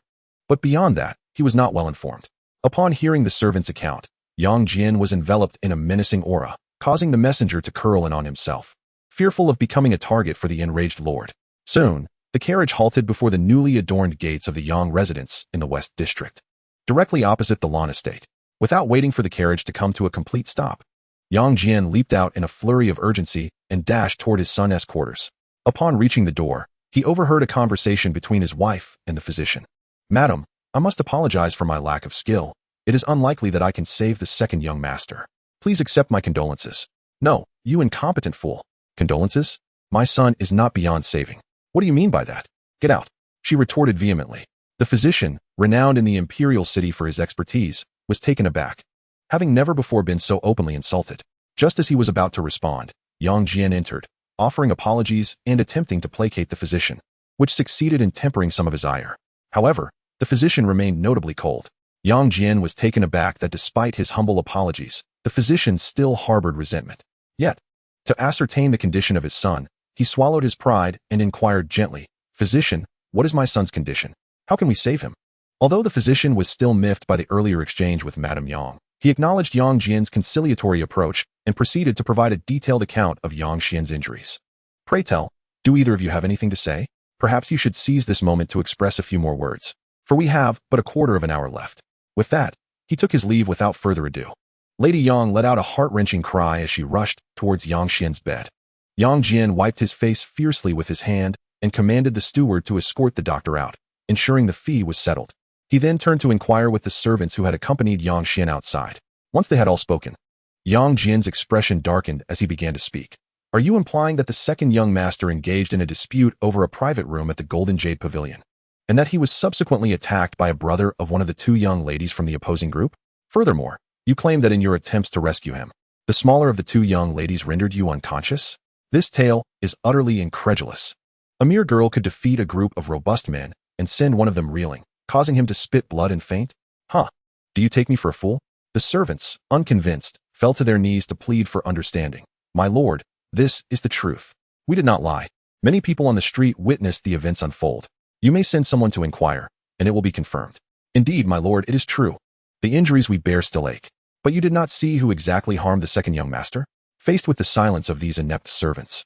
But beyond that, he was not well informed. Upon hearing the servant's account, Yang Jian was enveloped in a menacing aura, causing the messenger to curl in on himself, fearful of becoming a target for the enraged lord. Soon, the carriage halted before the newly adorned gates of the Yang residence in the West District, directly opposite the lawn estate. Without waiting for the carriage to come to a complete stop, Yang Jian leaped out in a flurry of urgency and dashed toward his son's quarters. Upon reaching the door, he overheard a conversation between his wife and the physician. "Madam, I must apologize for my lack of skill. It is unlikely that I can save the second young master. Please accept my condolences." "No, you incompetent fool. Condolences? My son is not beyond saving. What do you mean by that? Get out," she retorted vehemently. The physician, renowned in the imperial city for his expertise, was taken aback, having never before been so openly insulted. Just as he was about to respond, Yang Jian entered, offering apologies and attempting to placate the physician, which succeeded in tempering some of his ire. However, the physician remained notably cold. Yang Jian was taken aback that despite his humble apologies, the physician still harbored resentment. Yet, to ascertain the condition of his son, he swallowed his pride and inquired gently, "Physician, what is my son's condition? How can we save him?" Although the physician was still miffed by the earlier exchange with Madame Yang, he acknowledged Yang Jian's conciliatory approach and proceeded to provide a detailed account of Yang Xian's injuries. "Pray tell, do either of you have anything to say? Perhaps you should seize this moment to express a few more words, for we have but a quarter of an hour left." With that, he took his leave without further ado. Lady Yang let out a heart-wrenching cry as she rushed towards Yang Xian's bed. Yang Jian wiped his face fiercely with his hand and commanded the steward to escort the doctor out, ensuring the fee was settled. He then turned to inquire with the servants who had accompanied Yang Xian outside. Once they had all spoken, Yang Jian's expression darkened as he began to speak. Are you implying that the second young master engaged in a dispute over a private room at the Golden Jade Pavilion, and that he was subsequently attacked by a brother of one of the two young ladies from the opposing group? Furthermore, you claim that in your attempts to rescue him, the smaller of the two young ladies rendered you unconscious? This tale is utterly incredulous. A mere girl could defeat a group of robust men and send one of them reeling, causing him to spit blood and faint? Huh? Do you take me for a fool? The servants, unconvinced, fell to their knees to plead for understanding. My lord, this is the truth. We did not lie. Many people on the street witnessed the events unfold. You may send someone to inquire, and it will be confirmed. Indeed, my lord, it is true. The injuries we bear still ache. But you did not see who exactly harmed the second young master? Faced with the silence of these inept servants,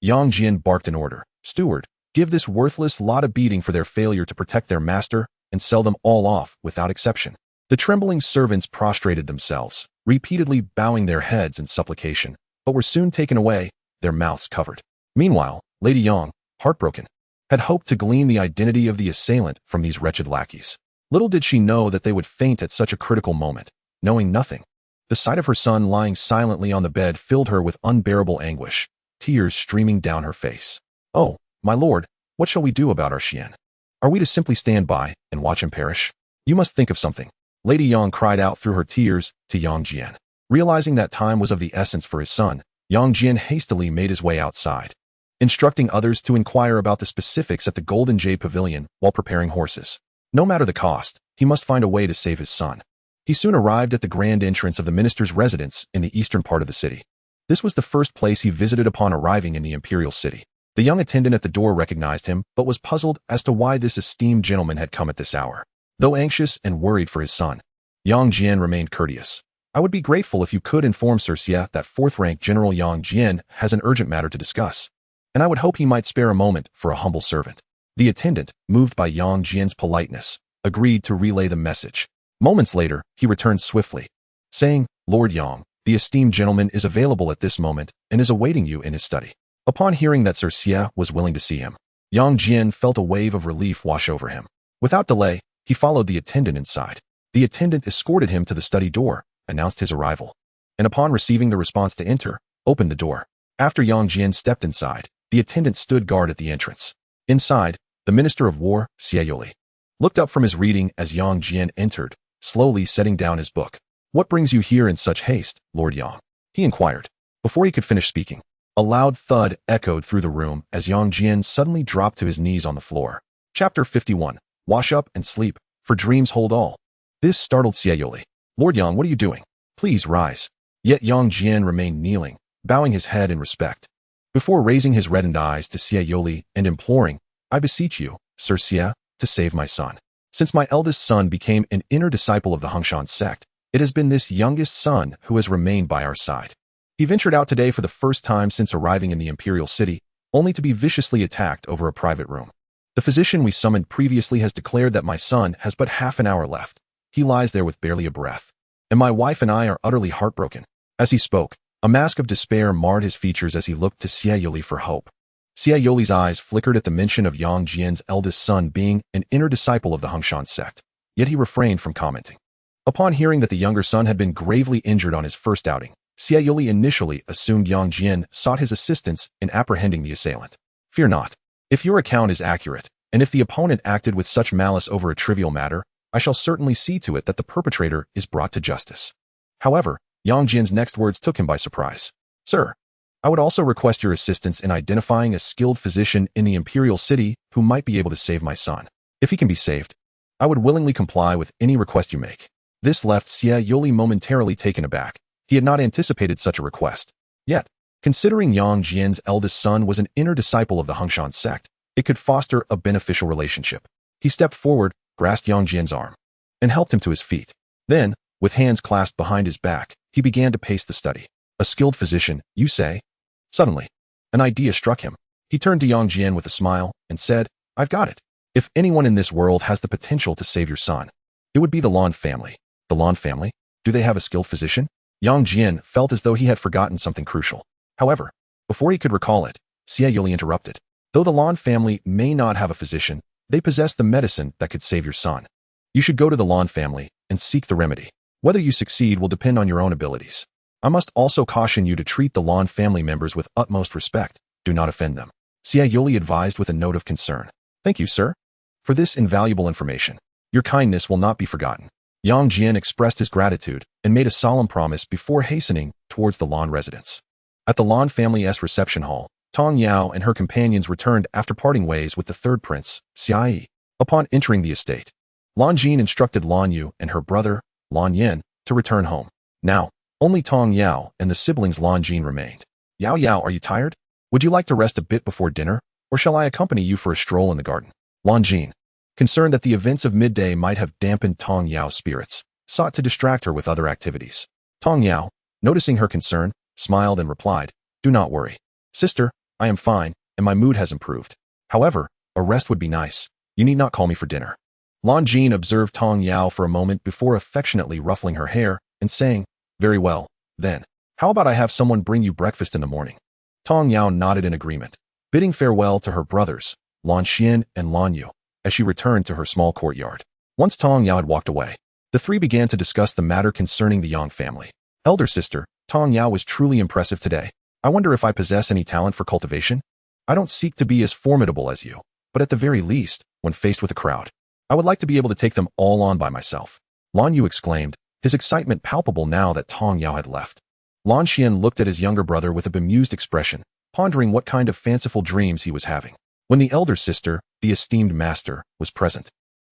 Yang Jian barked an order. Steward, give this worthless lot a beating for their failure to protect their master and sell them all off without exception. The trembling servants prostrated themselves, repeatedly bowing their heads in supplication, but were soon taken away, their mouths covered. Meanwhile, Lady Yang, heartbroken, had hoped to glean the identity of the assailant from these wretched lackeys. Little did she know that they would faint at such a critical moment, knowing nothing. The sight of her son lying silently on the bed filled her with unbearable anguish, tears streaming down her face. Oh, my lord, what shall we do about our Xian? Are we to simply stand by and watch him perish? You must think of something. Lady Yang cried out through her tears to Yang Jian. Realizing that time was of the essence for his son, Yang Jian hastily made his way outside, instructing others to inquire about the specifics at the Golden Jade Pavilion while preparing horses. No matter the cost, he must find a way to save his son. He soon arrived at the grand entrance of the minister's residence in the eastern part of the city. This was the first place he visited upon arriving in the imperial city. The young attendant at the door recognized him, but was puzzled as to why this esteemed gentleman had come at this hour. Though anxious and worried for his son, Yang Jian remained courteous. I would be grateful if you could inform Sir Xia that fourth-rank General Yang Jian has an urgent matter to discuss, and I would hope he might spare a moment for a humble servant. The attendant, moved by Yang Jian's politeness, agreed to relay the message. Moments later, he returned swiftly, saying, Lord Yang, the esteemed gentleman is available at this moment and is awaiting you in his study. Upon hearing that Sir Xia was willing to see him, Yang Jian felt a wave of relief wash over him. Without delay, he followed the attendant inside. The attendant escorted him to the study door, announced his arrival, and upon receiving the response to enter, opened the door. After Yang Jian stepped inside, the attendant stood guard at the entrance. Inside, the Minister of War, Xiaoyoli, looked up from his reading as Yang Jian entered, slowly setting down his book. What brings you here in such haste, Lord Yang? He inquired. Before he could finish speaking, a loud thud echoed through the room as Yang Jian suddenly dropped to his knees on the floor. Chapter 51. Wash up and sleep, for dreams hold all. This startled Xiaoyoli. Lord Yang, what are you doing? Please rise. Yet Yang Jian remained kneeling, bowing his head in respect. Before raising his reddened eyes to Xiaoyoli and imploring, I beseech you, Sir Xia, to save my son. Since my eldest son became an inner disciple of the Qingxuan Sect, it has been this youngest son who has remained by our side. He ventured out today for the first time since arriving in the imperial city, only to be viciously attacked over a private room. The physician we summoned previously has declared that my son has but half an hour left. He lies there with barely a breath, and my wife and I are utterly heartbroken. As he spoke, a mask of despair marred his features as he looked to Xiaoyoli for hope. Xiaoyoli's eyes flickered at the mention of Yang Jian's eldest son being an inner disciple of the Qingxuan Sect, yet he refrained from commenting. Upon hearing that the younger son had been gravely injured on his first outing, Xiaoyoli initially assumed Yang Jian sought his assistance in apprehending the assailant. Fear not. If your account is accurate, and if the opponent acted with such malice over a trivial matter, I shall certainly see to it that the perpetrator is brought to justice. However, Yang Jian's next words took him by surprise. Sir, I would also request your assistance in identifying a skilled physician in the imperial city who might be able to save my son. If he can be saved, I would willingly comply with any request you make. This left Xiaoyoli momentarily taken aback. He had not anticipated such a request. Yet, considering Yang Jian's eldest son was an inner disciple of the Qingxuan Sect, it could foster a beneficial relationship. He stepped forward, grasped Yang Jian's arm, and helped him to his feet. Then, with hands clasped behind his back, he began to pace the study. A skilled physician, you say? Suddenly, an idea struck him. He turned to Yang Jian with a smile and said, I've got it. If anyone in this world has the potential to save your son, it would be the Lan family. The Lan family? Do they have a skilled physician? Yang Jian felt as though he had forgotten something crucial. However, before he could recall it, Xiaoyoli interrupted. Though the Lan family may not have a physician, They possess the medicine that could save your son. You should go to the Lan family and seek the remedy. Whether you succeed will depend on your own abilities. I must also caution you to treat the Lan family members with utmost respect. Do not offend them. Xiaoli advised with a note of concern. Thank you, sir, for this invaluable information. Your kindness will not be forgotten. Yang Jian expressed his gratitude and made a solemn promise before hastening towards the Lan residence. At the Lan family's reception hall, Tong Yao and her companions returned after parting ways with the third prince, Xiai. Upon entering the estate, Lan Jin instructed Lan Yu and her brother, Lan Yin, to return home. Now, only Tong Yao and the siblings Lan Jin remained. Yao Yao, are you tired? Would you like to rest a bit before dinner, or shall I accompany you for a stroll in the garden? Lan Jin, concerned that the events of midday might have dampened Tong Yao's spirits, sought to distract her with other activities. Tong Yao, noticing her concern, smiled and replied, Do not worry. Sister, I am fine, and my mood has improved. However, a rest would be nice. You need not call me for dinner. Lan Jin observed Tong Yao for a moment before affectionately ruffling her hair and saying, Very well, then. How about I have someone bring you breakfast in the morning? Tong Yao nodded in agreement, bidding farewell to her brothers, Lan Xian and Lan Yu, as she returned to her small courtyard. Once Tong Yao had walked away, the three began to discuss the matter concerning the Yang family. Elder sister, Tong Yao was truly impressive today. I wonder if I possess any talent for cultivation? I don't seek to be as formidable as you, but at the very least, when faced with a crowd, I would like to be able to take them all on by myself. Lan Yu exclaimed, his excitement palpable now that Tong Yao had left. Lan Xian looked at his younger brother with a bemused expression, pondering what kind of fanciful dreams he was having. When the elder sister, the esteemed master, was present,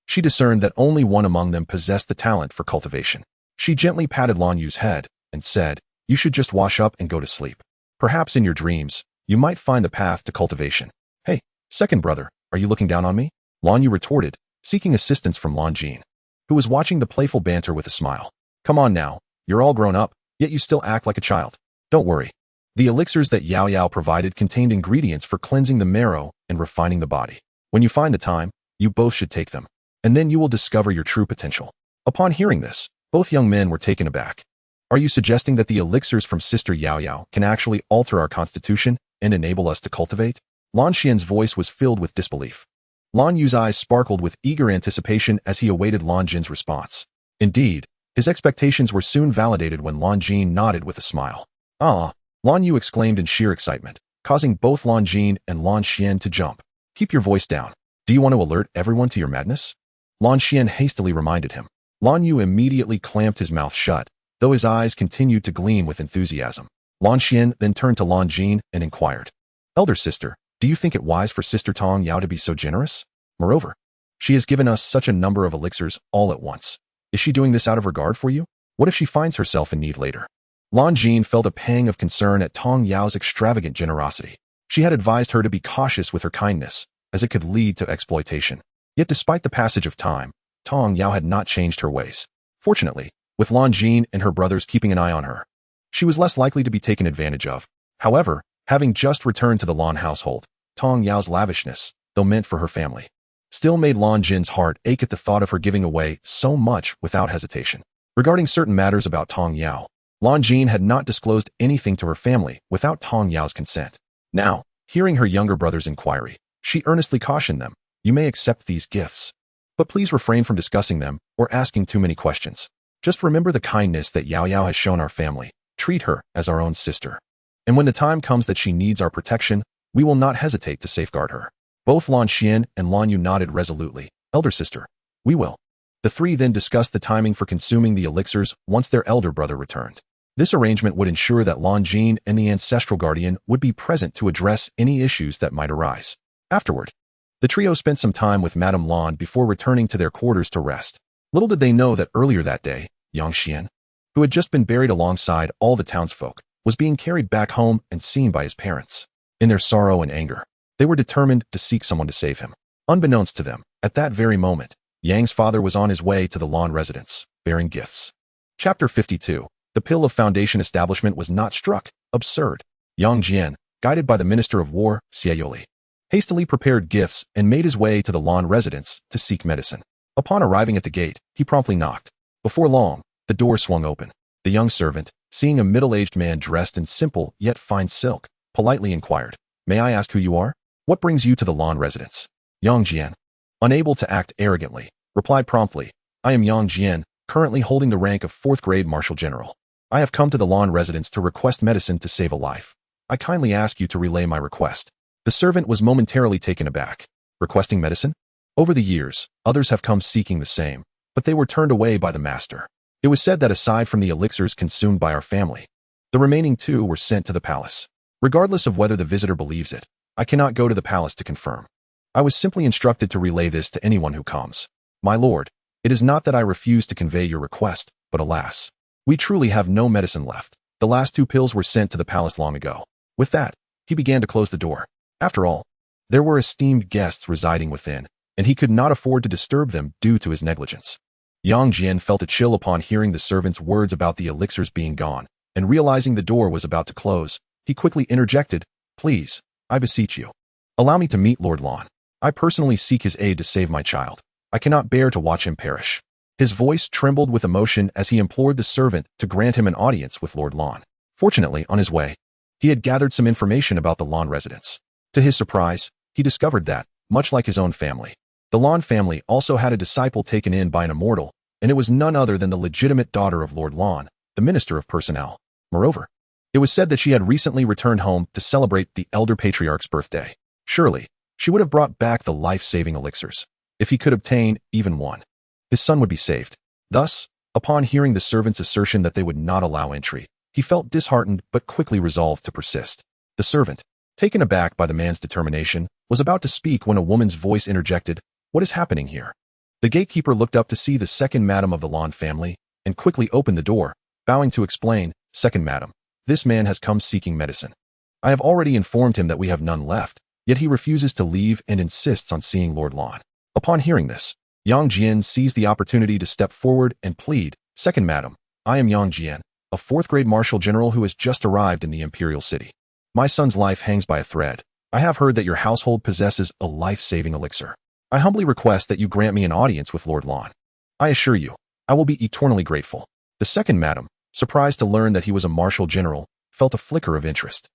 she discerned that only one among them possessed the talent for cultivation. She gently patted Lan Yu's head and said, You should just wash up and go to sleep. Perhaps in your dreams, you might find the path to cultivation. Hey, second brother, are you looking down on me? Lan Yu retorted, seeking assistance from Lan Jin, who was watching the playful banter with a smile. Come on now, you're all grown up, yet you still act like a child. Don't worry. The elixirs that Yao Yao provided contained ingredients for cleansing the marrow and refining the body. When you find the time, you both should take them, and then you will discover your true potential. Upon hearing this, both young men were taken aback. Are you suggesting that the elixirs from Sister Yao Yao can actually alter our constitution and enable us to cultivate? Lan Xian's voice was filled with disbelief. Lan Yu's eyes sparkled with eager anticipation as he awaited Lan Jin's response. Indeed, his expectations were soon validated when Lan Jin nodded with a smile. Ah! Lan Yu exclaimed in sheer excitement, causing both Lan Jin and Lan Xian to jump. Keep your voice down. Do you want to alert everyone to your madness? Lan Xian hastily reminded him. Lan Yu immediately clamped his mouth shut, though his eyes continued to gleam with enthusiasm. Lan Xian then turned to Lan Jin and inquired, Elder sister, do you think it wise for Sister Tong Yao to be so generous? Moreover, she has given us such a number of elixirs all at once. Is she doing this out of regard for you? What if she finds herself in need later? Lan Jin felt a pang of concern at Tong Yao's extravagant generosity. She had advised her to be cautious with her kindness, as it could lead to exploitation. Yet despite the passage of time, Tong Yao had not changed her ways. Fortunately, with Lan Jin and her brothers keeping an eye on her, she was less likely to be taken advantage of. However, having just returned to the Lan household, Tong Yao's lavishness, though meant for her family, still made Lan Jin's heart ache at the thought of her giving away so much without hesitation. Regarding certain matters about Tong Yao, Lan Jin had not disclosed anything to her family without Tong Yao's consent. Now, hearing her younger brother's inquiry, she earnestly cautioned them, You may accept these gifts, but please refrain from discussing them or asking too many questions. Just remember the kindness that Yao Yao has shown our family. Treat her as our own sister. And when the time comes that she needs our protection, we will not hesitate to safeguard her. Both Lan Xian and Lan Yu nodded resolutely. Elder sister, we will. The three then discussed the timing for consuming the elixirs once their elder brother returned. This arrangement would ensure that Lan Jin and the ancestral guardian would be present to address any issues that might arise. Afterward, the trio spent some time with Madame Lan before returning to their quarters to rest. Little did they know that earlier that day, Yang Xian, who had just been buried alongside all the townsfolk, was being carried back home and seen by his parents. In their sorrow and anger, they were determined to seek someone to save him. Unbeknownst to them, at that very moment, Yang's father was on his way to the Lan residence, bearing gifts. Chapter 52. The pill of foundation establishment was not struck. Absurd. Yang Jian, guided by the Minister of War, Xiaoli, hastily prepared gifts and made his way to the Lan residence to seek medicine. Upon arriving at the gate, he promptly knocked. Before long, the door swung open. The young servant, seeing a middle-aged man dressed in simple yet fine silk, politely inquired, May I ask who you are? What brings you to the Lan residence? Yang Jian, Unable to act arrogantly, replied promptly, I am Yang Jian, currently holding the rank of 4th grade Martial General. I have come to the Lan residence to request medicine to save a life. I kindly ask you to relay my request. The servant was momentarily taken aback. Requesting medicine? Over the years, others have come seeking the same, but they were turned away by the master. It was said that aside from the elixirs consumed by our family, the remaining 2 were sent to the palace. Regardless of whether the visitor believes it, I cannot go to the palace to confirm. I was simply instructed to relay this to anyone who comes. My lord, it is not that I refuse to convey your request, but alas, we truly have no medicine left. The last 2 pills were sent to the palace long ago. With that, he began to close the door. After all, there were esteemed guests residing within, and he could not afford to disturb them due to his negligence. Yang Jian felt a chill upon hearing the servant's words about the elixirs being gone, and realizing the door was about to close, he quickly interjected, Please, I beseech you, allow me to meet Lord Lan. I personally seek his aid to save my child. I cannot bear to watch him perish. His voice trembled with emotion as he implored the servant to grant him an audience with Lord Lan. Fortunately, on his way, he had gathered some information about the Lan residence. To his surprise, he discovered that, much like his own family, the Lan family also had a disciple taken in by an immortal, and it was none other than the legitimate daughter of Lord Lan, the Minister of Personnel. Moreover, it was said that she had recently returned home to celebrate the elder patriarch's birthday. Surely, she would have brought back the life-saving elixirs. If he could obtain even one, his son would be saved. Thus, upon hearing the servant's assertion that they would not allow entry, he felt disheartened but quickly resolved to persist. The servant, taken aback by the man's determination, was about to speak when a woman's voice interjected, What is happening here? The gatekeeper looked up to see the second madam of the Lan family, and quickly opened the door, bowing to explain, Second madam, this man has come seeking medicine. I have already informed him that we have none left, yet he refuses to leave and insists on seeing Lord Lan. Upon hearing this, Yang Jian seized the opportunity to step forward and plead, Second madam, I am Yang Jian, a 4th grade martial general who has just arrived in the imperial city. My son's life hangs by a thread. I have heard that your household possesses a life-saving elixir. I humbly request that you grant me an audience with Lord Lan. I assure you, I will be eternally grateful. The second madam, surprised to learn that he was a martial general, felt a flicker of interest.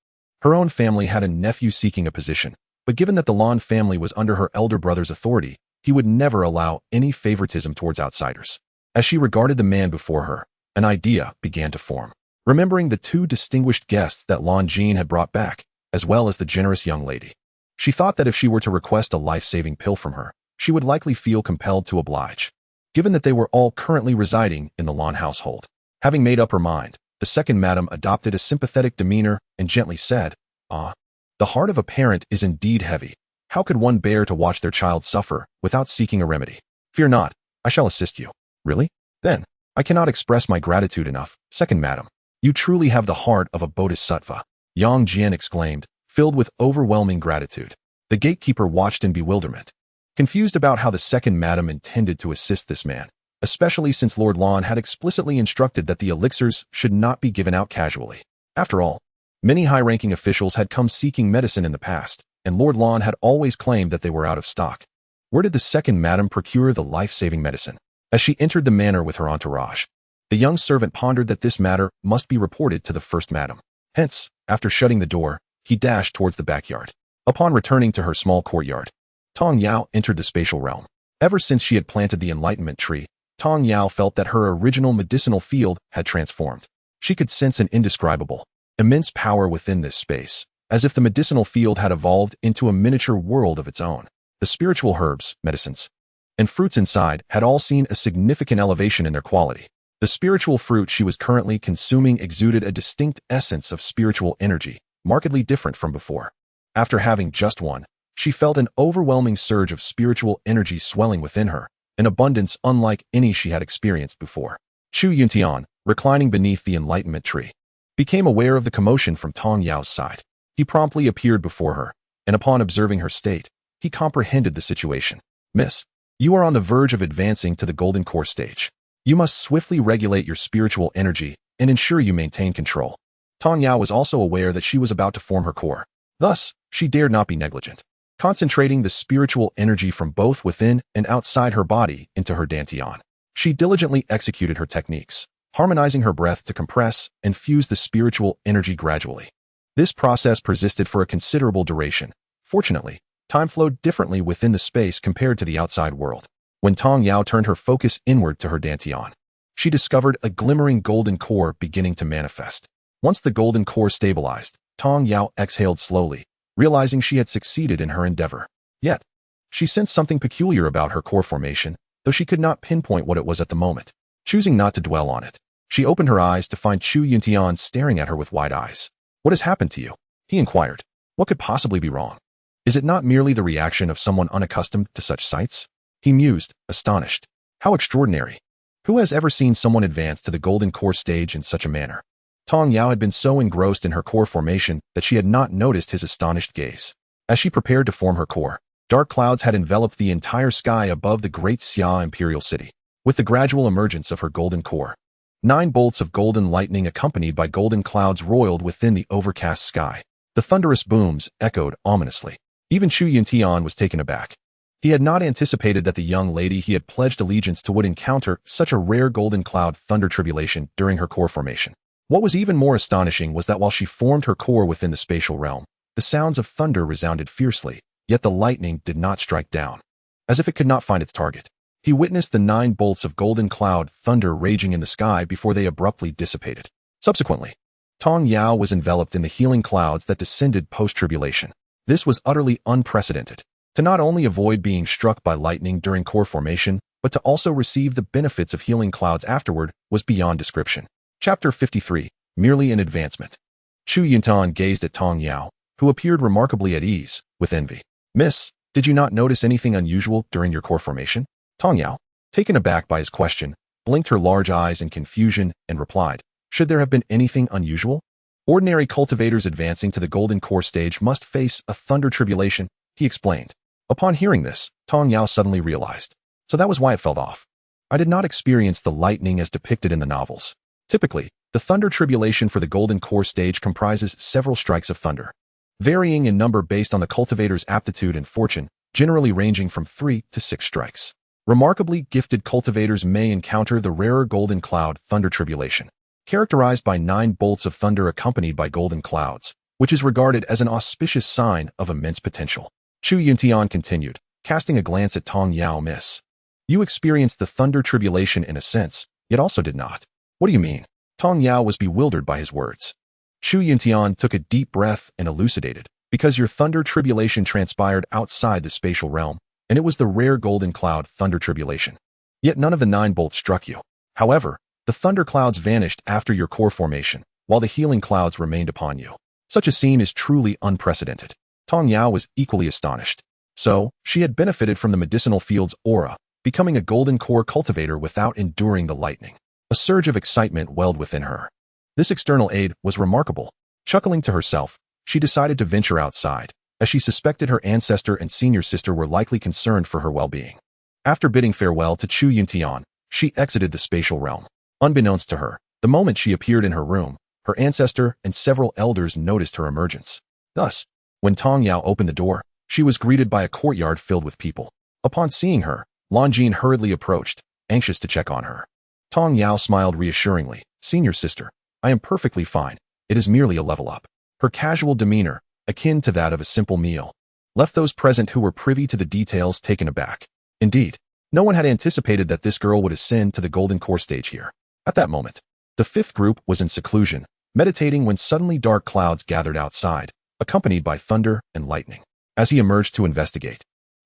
Her own family had a nephew seeking a position, but given that the Lan family was under her elder brother's authority, he would never allow any favoritism towards outsiders. As she regarded the man before her, an idea began to form. Remembering the 2 distinguished guests that Lan Jin had brought back, as well as the generous young lady, she thought that if she were to request a life-saving pill from her, she would likely feel compelled to oblige. Given that they were all currently residing in the Lan household, having made up her mind, the second madam adopted a sympathetic demeanor and gently said, the heart of a parent is indeed heavy. How could one bear to watch their child suffer without seeking a remedy? Fear not, I shall assist you. Really? Then, I cannot express my gratitude enough, second madam. You truly have the heart of a bodhisattva, Yang Jian exclaimed, filled with overwhelming gratitude. The gatekeeper watched in bewilderment, confused about how the second madam intended to assist this man, especially since Lord Lan had explicitly instructed that the elixirs should not be given out casually. After all, many high-ranking officials had come seeking medicine in the past, and Lord Lan had always claimed that they were out of stock. Where did the second madam procure the life-saving medicine? As she entered the manor with her entourage, the young servant pondered that this matter must be reported to the first madam. Hence, after shutting the door, he dashed towards the backyard. Upon returning to her small courtyard, Tong Yao entered the spatial realm. Ever since she had planted the enlightenment tree, Tong Yao felt that her original medicinal field had transformed. She could sense an indescribable, immense power within this space, as if the medicinal field had evolved into a miniature world of its own. The spiritual herbs, medicines, and fruits inside had all seen a significant elevation in their quality. The spiritual fruit she was currently consuming exuded a distinct essence of spiritual energy, markedly different from before. After having just one, she felt an overwhelming surge of spiritual energy swelling within her, an abundance unlike any she had experienced before. Chu Yuntian, reclining beneath the enlightenment tree, became aware of the commotion from Tong Yao's side. He promptly appeared before her, and upon observing her state, he comprehended the situation. Miss, you are on the verge of advancing to the golden core stage. You must swiftly regulate your spiritual energy and ensure you maintain control. Tong Yao was also aware that she was about to form her core. Thus, she dared not be negligent. Concentrating the spiritual energy from both within and outside her body into her dantian, she diligently executed her techniques, harmonizing her breath to compress and fuse the spiritual energy gradually. This process persisted for a considerable duration. Fortunately, Time flowed differently within the space compared to the outside world. When Tong Yao turned her focus inward to her dantian, she discovered a glimmering golden core beginning to manifest. Once the golden core stabilized, Tong Yao exhaled slowly, realizing she had succeeded in her endeavor. Yet, she sensed something peculiar about her core formation, though she could not pinpoint what it was at the moment. Choosing not to dwell on it, she opened her eyes to find Chu Yuntian staring at her with wide eyes. "What has happened to you?" he inquired. "What could possibly be wrong? Is it not merely the reaction of someone unaccustomed to such sights?" He mused, astonished. How extraordinary. Who has ever seen someone advance to the golden core stage in such a manner? Tong Yao had been so engrossed in her core formation that she had not noticed his astonished gaze. As she prepared to form her core, dark clouds had enveloped the entire sky above the great Xia imperial city. With the gradual emergence of her golden core, 9 bolts of golden lightning accompanied by golden clouds roiled within the overcast sky. The thunderous booms echoed ominously. Even Chu Yuntian was taken aback. He had not anticipated that the young lady he had pledged allegiance to would encounter such a rare golden cloud thunder tribulation during her core formation. What was even more astonishing was that while she formed her core within the spatial realm, the sounds of thunder resounded fiercely, yet the lightning did not strike down. As if it could not find its target, he witnessed the 9 bolts of golden cloud thunder raging in the sky before they abruptly dissipated. Subsequently, Tong Yao was enveloped in the healing clouds that descended post-tribulation. This was utterly unprecedented. To not only avoid being struck by lightning during core formation, but to also receive the benefits of healing clouds afterward was beyond description. Chapter 53. Merely an advancement. Chu Yuntan gazed at Tong Yao, who appeared remarkably at ease, with envy. "Miss, did you not notice anything unusual during your core formation?" Tong Yao, taken aback by his question, blinked her large eyes in confusion and replied, "Should there have been anything unusual? Ordinary cultivators advancing to the golden core stage must face a thunder tribulation," he explained. Upon hearing this, Tong Yao suddenly realized. So that was why it fell off. "I did not experience the lightning as depicted in the novels. Typically, the thunder tribulation for the golden core stage comprises several strikes of thunder, varying in number based on the cultivator's aptitude and fortune, generally ranging from 3 to 6 strikes. Remarkably gifted cultivators may encounter the rarer golden cloud thunder tribulation, characterized by 9 bolts of thunder accompanied by golden clouds, which is regarded as an auspicious sign of immense potential. Chu Yuntian continued, casting a glance at Tong Yao. "Miss, you experienced the thunder tribulation in a sense, yet also did not." "What do you mean?" Tong Yao was bewildered by his words. Chu Yuntian took a deep breath and elucidated, "Because your thunder tribulation transpired outside the spatial realm, and it was the rare golden cloud thunder tribulation. Yet none of the 9 bolts struck you. However, the thunder clouds vanished after your core formation, while the healing clouds remained upon you. Such a scene is truly unprecedented." Tong Yao was equally astonished. So, she had benefited from the medicinal field's aura, becoming a golden core cultivator without enduring the lightning. A surge of excitement welled within her. This external aid was remarkable. Chuckling to herself, she decided to venture outside, as she suspected her ancestor and senior sister were likely concerned for her well-being. After bidding farewell to Chu Yuntian, she exited the spatial realm. Unbeknownst to her, the moment she appeared in her room, her ancestor and several elders noticed her emergence. Thus, when Tong Yao opened the door, she was greeted by a courtyard filled with people. Upon seeing her, Longjin hurriedly approached, anxious to check on her. Tong Yao smiled reassuringly. "Senior sister, I am perfectly fine. It is merely a level up." Her casual demeanor, akin to that of a simple meal, left those present who were privy to the details taken aback. Indeed, no one had anticipated that this girl would ascend to the golden core stage here. At that moment, the 5th group was in seclusion, meditating when suddenly dark clouds gathered outside, accompanied by thunder and lightning. As he emerged to investigate,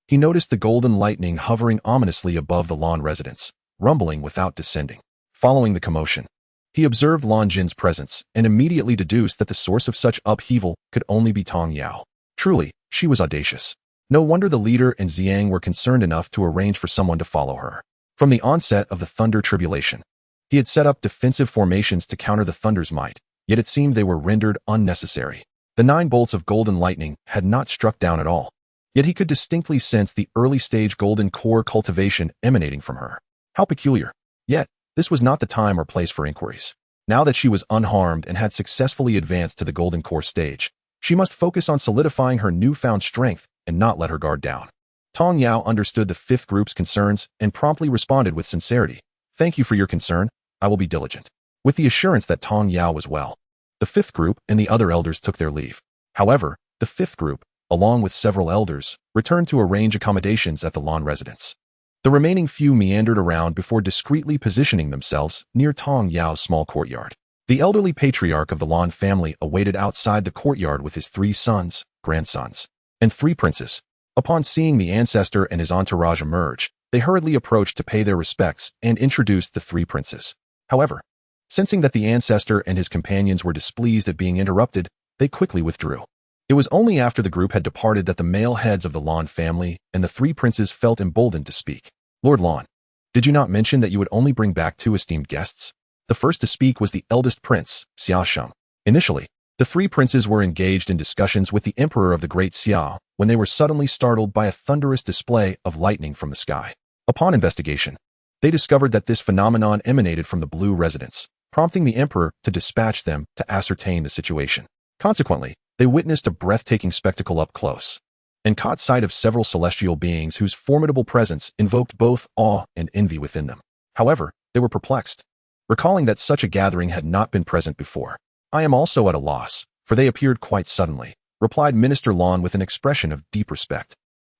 he noticed the golden lightning hovering ominously above the lawn residence, rumbling without descending. Following the commotion, he observed Longjin's presence and immediately deduced that the source of such upheaval could only be Tong Yao. Truly, she was audacious. No wonder the leader and Xiang were concerned enough to arrange for someone to follow her. From the onset of the thunder tribulation, he had set up defensive formations to counter the thunder's might, yet it seemed they were rendered unnecessary. The 9 bolts of golden lightning had not struck down at all, yet he could distinctly sense the early-stage golden core cultivation emanating from her. How peculiar. Yet, this was not the time or place for inquiries. Now that she was unharmed and had successfully advanced to the golden core stage, she must focus on solidifying her newfound strength and not let her guard down. Tong Yao understood the 5th group's concerns and promptly responded with sincerity. "Thank you for your concern. I will be diligent." With the assurance that Tong Yao was well, the 5th group and the other elders took their leave. However, the 5th group, along with several elders, returned to arrange accommodations at the Lan residence. The remaining few meandered around before discreetly positioning themselves near Tong Yao's small courtyard. The elderly patriarch of the Lan family awaited outside the courtyard with his 3 sons, grandsons, and 3 princes. Upon seeing the ancestor and his entourage emerge, they hurriedly approached to pay their respects and introduced the 3 princes. However, sensing that the ancestor and his companions were displeased at being interrupted, they quickly withdrew. It was only after the group had departed that the male heads of the Lan family and the 3 princes felt emboldened to speak. Lord Lan, did you not mention that you would only bring back 2 esteemed guests? The first to speak was the eldest prince, Xiaosheng. Initially, the 3 princes were engaged in discussions with the emperor of the Great Xiao when they were suddenly startled by a thunderous display of lightning from the sky. Upon investigation, they discovered that this phenomenon emanated from the Blue residence, prompting the emperor to dispatch them to ascertain the situation. Consequently, they witnessed a breathtaking spectacle up close and caught sight of several celestial beings whose formidable presence invoked both awe and envy within them. However, they were perplexed, recalling that such a gathering had not been present before. I am also at a loss, for they appeared quite suddenly, replied Minister Lan with an expression of deep respect.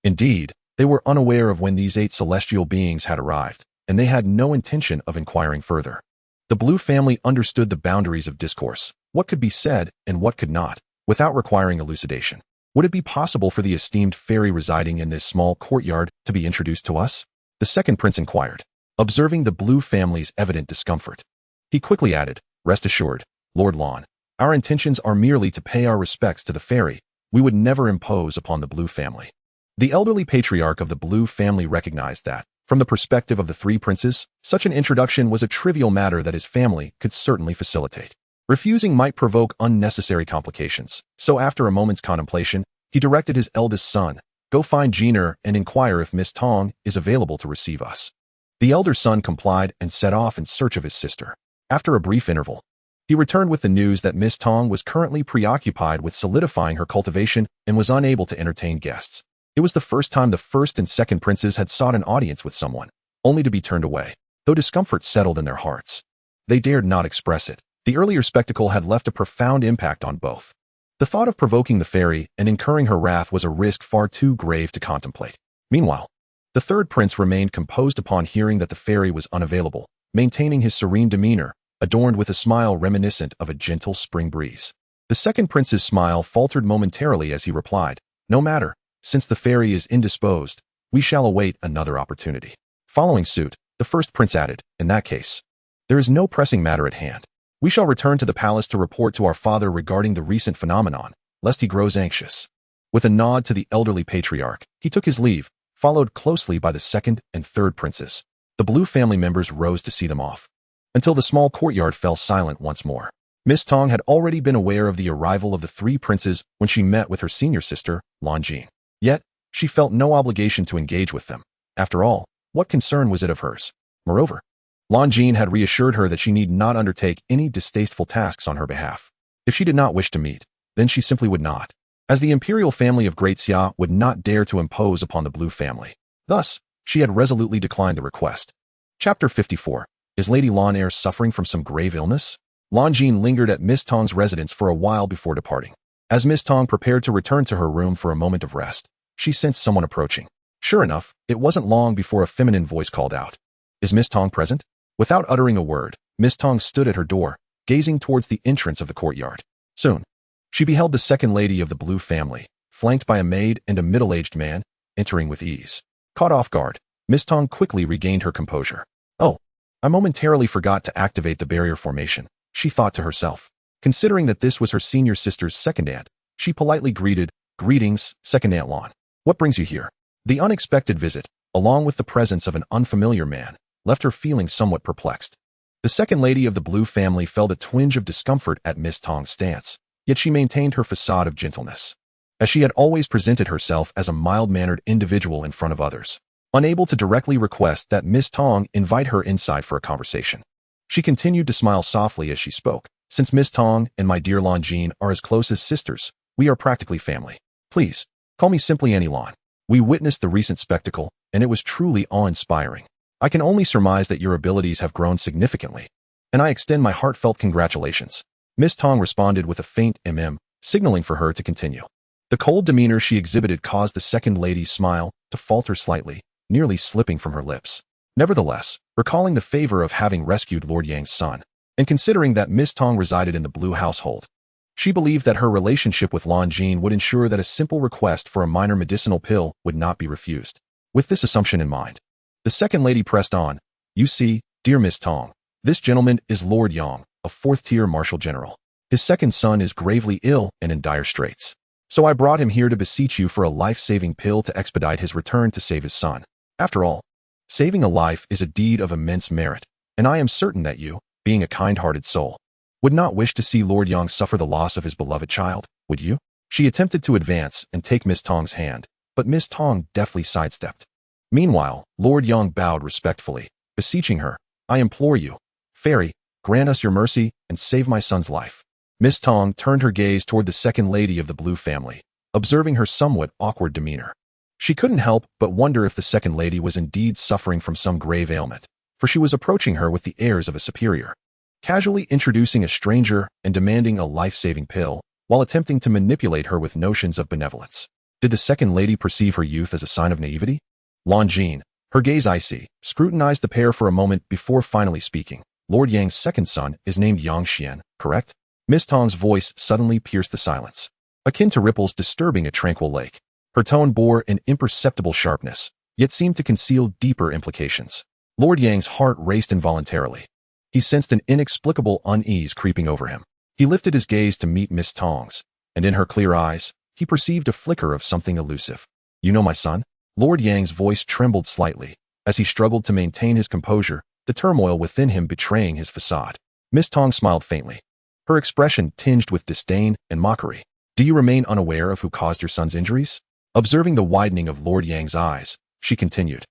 Indeed, they were unaware of when these 8 celestial beings had arrived, and they had no intention of inquiring further. The Blue family understood the boundaries of discourse, what could be said and what could not, without requiring elucidation. Would it be possible for the esteemed fairy residing in this small courtyard to be introduced to us? The second prince inquired, observing the Blue family's evident discomfort. He quickly added, rest assured, Lord Lan, our intentions are merely to pay our respects to the fairy. We would never impose upon the Blue family. The elderly patriarch of the Blue family recognized that, from the perspective of the 3 princes, such an introduction was a trivial matter that his family could certainly facilitate. Refusing might provoke unnecessary complications, so after a moment's contemplation, he directed his eldest son, go find Jeaner and inquire if Miss Tong is available to receive us. The elder son complied and set off in search of his sister. After a brief interval, he returned with the news that Miss Tong was currently preoccupied with solidifying her cultivation and was unable to entertain guests. It was the first time the first and second princes had sought an audience with someone, only to be turned away, though discomfort settled in their hearts. They dared not express it. The earlier spectacle had left a profound impact on both. The thought of provoking the fairy and incurring her wrath was a risk far too grave to contemplate. Meanwhile, the third prince remained composed upon hearing that the fairy was unavailable, maintaining his serene demeanor, adorned with a smile reminiscent of a gentle spring breeze. The second prince's smile faltered momentarily as he replied, no matter, since the fairy is indisposed, we shall await another opportunity. Following suit, the first prince added, in that case, there is no pressing matter at hand. We shall return to the palace to report to our father regarding the recent phenomenon, lest he grows anxious. With a nod to the elderly patriarch, he took his leave, followed closely by the second and third princes. The Blue family members rose to see them off, until the small courtyard fell silent once more. Miss Tong had already been aware of the arrival of the 3 princes when she met with her senior sister, Lan Jing. Yet, she felt no obligation to engage with them. After all, what concern was it of hers? Moreover, Lan Jing had reassured her that she need not undertake any distasteful tasks on her behalf. If she did not wish to meet, then she simply would not, as the imperial family of Great Xia would not dare to impose upon the Blue family. Thus, she had resolutely declined the request. Chapter 54. Is Lady Lan Er suffering from some grave illness? Lan Jing lingered at Miss Tong's residence for a while before departing. As Miss Tong prepared to return to her room for a moment of rest, she sensed someone approaching. Sure enough, it wasn't long before a feminine voice called out, is Miss Tong present? Without uttering a word, Miss Tong stood at her door, gazing towards the entrance of the courtyard. Soon, she beheld the second lady of the Blue family, flanked by a maid and a middle-aged man, entering with ease. Caught off guard, Miss Tong quickly regained her composure. Oh, I momentarily forgot to activate the barrier formation, she thought to herself. Considering that this was her senior sister's second aunt, she politely greeted, greetings, second Aunt Lan. What brings you here? The unexpected visit, along with the presence of an unfamiliar man, left her feeling somewhat perplexed. The second lady of the Blue family felt a twinge of discomfort at Miss Tong's stance, yet she maintained her facade of gentleness, as she had always presented herself as a mild-mannered individual in front of others. Unable to directly request that Miss Tong invite her inside for a conversation, she continued to smile softly as she spoke. Since Miss Tong and my dear Lan Jing are as close as sisters, we are practically family. Please, call me simply Annie Lan. We witnessed the recent spectacle, and it was truly awe-inspiring. I can only surmise that your abilities have grown significantly, and I extend my heartfelt congratulations. Miss Tong responded with a faint signaling for her to continue. The cold demeanor she exhibited caused the second lady's smile to falter slightly, nearly slipping from her lips. Nevertheless, recalling the favor of having rescued Lord Yang's son, and considering that Miss Tong resided in the Blue household, she believed that her relationship with Lan Jin would ensure that a simple request for a minor medicinal pill would not be refused. With this assumption in mind, the second lady pressed on. You see, dear Miss Tong, this gentleman is Lord Yang, a fourth-tier martial general. His second son is gravely ill and in dire straits. So I brought him here to beseech you for a life-saving pill to expedite his return to save his son. After all, saving a life is a deed of immense merit, and I am certain that you, being a kind-hearted soul, would not wish to see Lord Yang suffer the loss of his beloved child, would you? She attempted to advance and take Miss Tong's hand, but Miss Tong deftly sidestepped. Meanwhile, Lord Yang bowed respectfully, beseeching her, I implore you, fairy, grant us your mercy and save my son's life. Miss Tong turned her gaze toward the second lady of the Blue family, observing her somewhat awkward demeanor. She couldn't help but wonder if the second lady was indeed suffering from some grave ailment, for she was approaching her with the airs of a superior, casually introducing a stranger and demanding a life-saving pill, while attempting to manipulate her with notions of benevolence. Did the second lady perceive her youth as a sign of naivety? Lan Jin, her gaze icy, scrutinized the pair for a moment before finally speaking. Lord Yang's second son is named Yangxian, correct? Miss Tong's voice suddenly pierced the silence, akin to ripples disturbing a tranquil lake. Her tone bore an imperceptible sharpness, yet seemed to conceal deeper implications. Lord Yang's heart raced involuntarily. He sensed an inexplicable unease creeping over him. He lifted his gaze to meet Miss Tong's, and in her clear eyes, he perceived a flicker of something elusive. You know my son? Lord Yang's voice trembled slightly, as he struggled to maintain his composure, the turmoil within him betraying his facade. Miss Tong smiled faintly, her expression tinged with disdain and mockery. Do you remain unaware of who caused your son's injuries? Observing the widening of Lord Yang's eyes, she continued,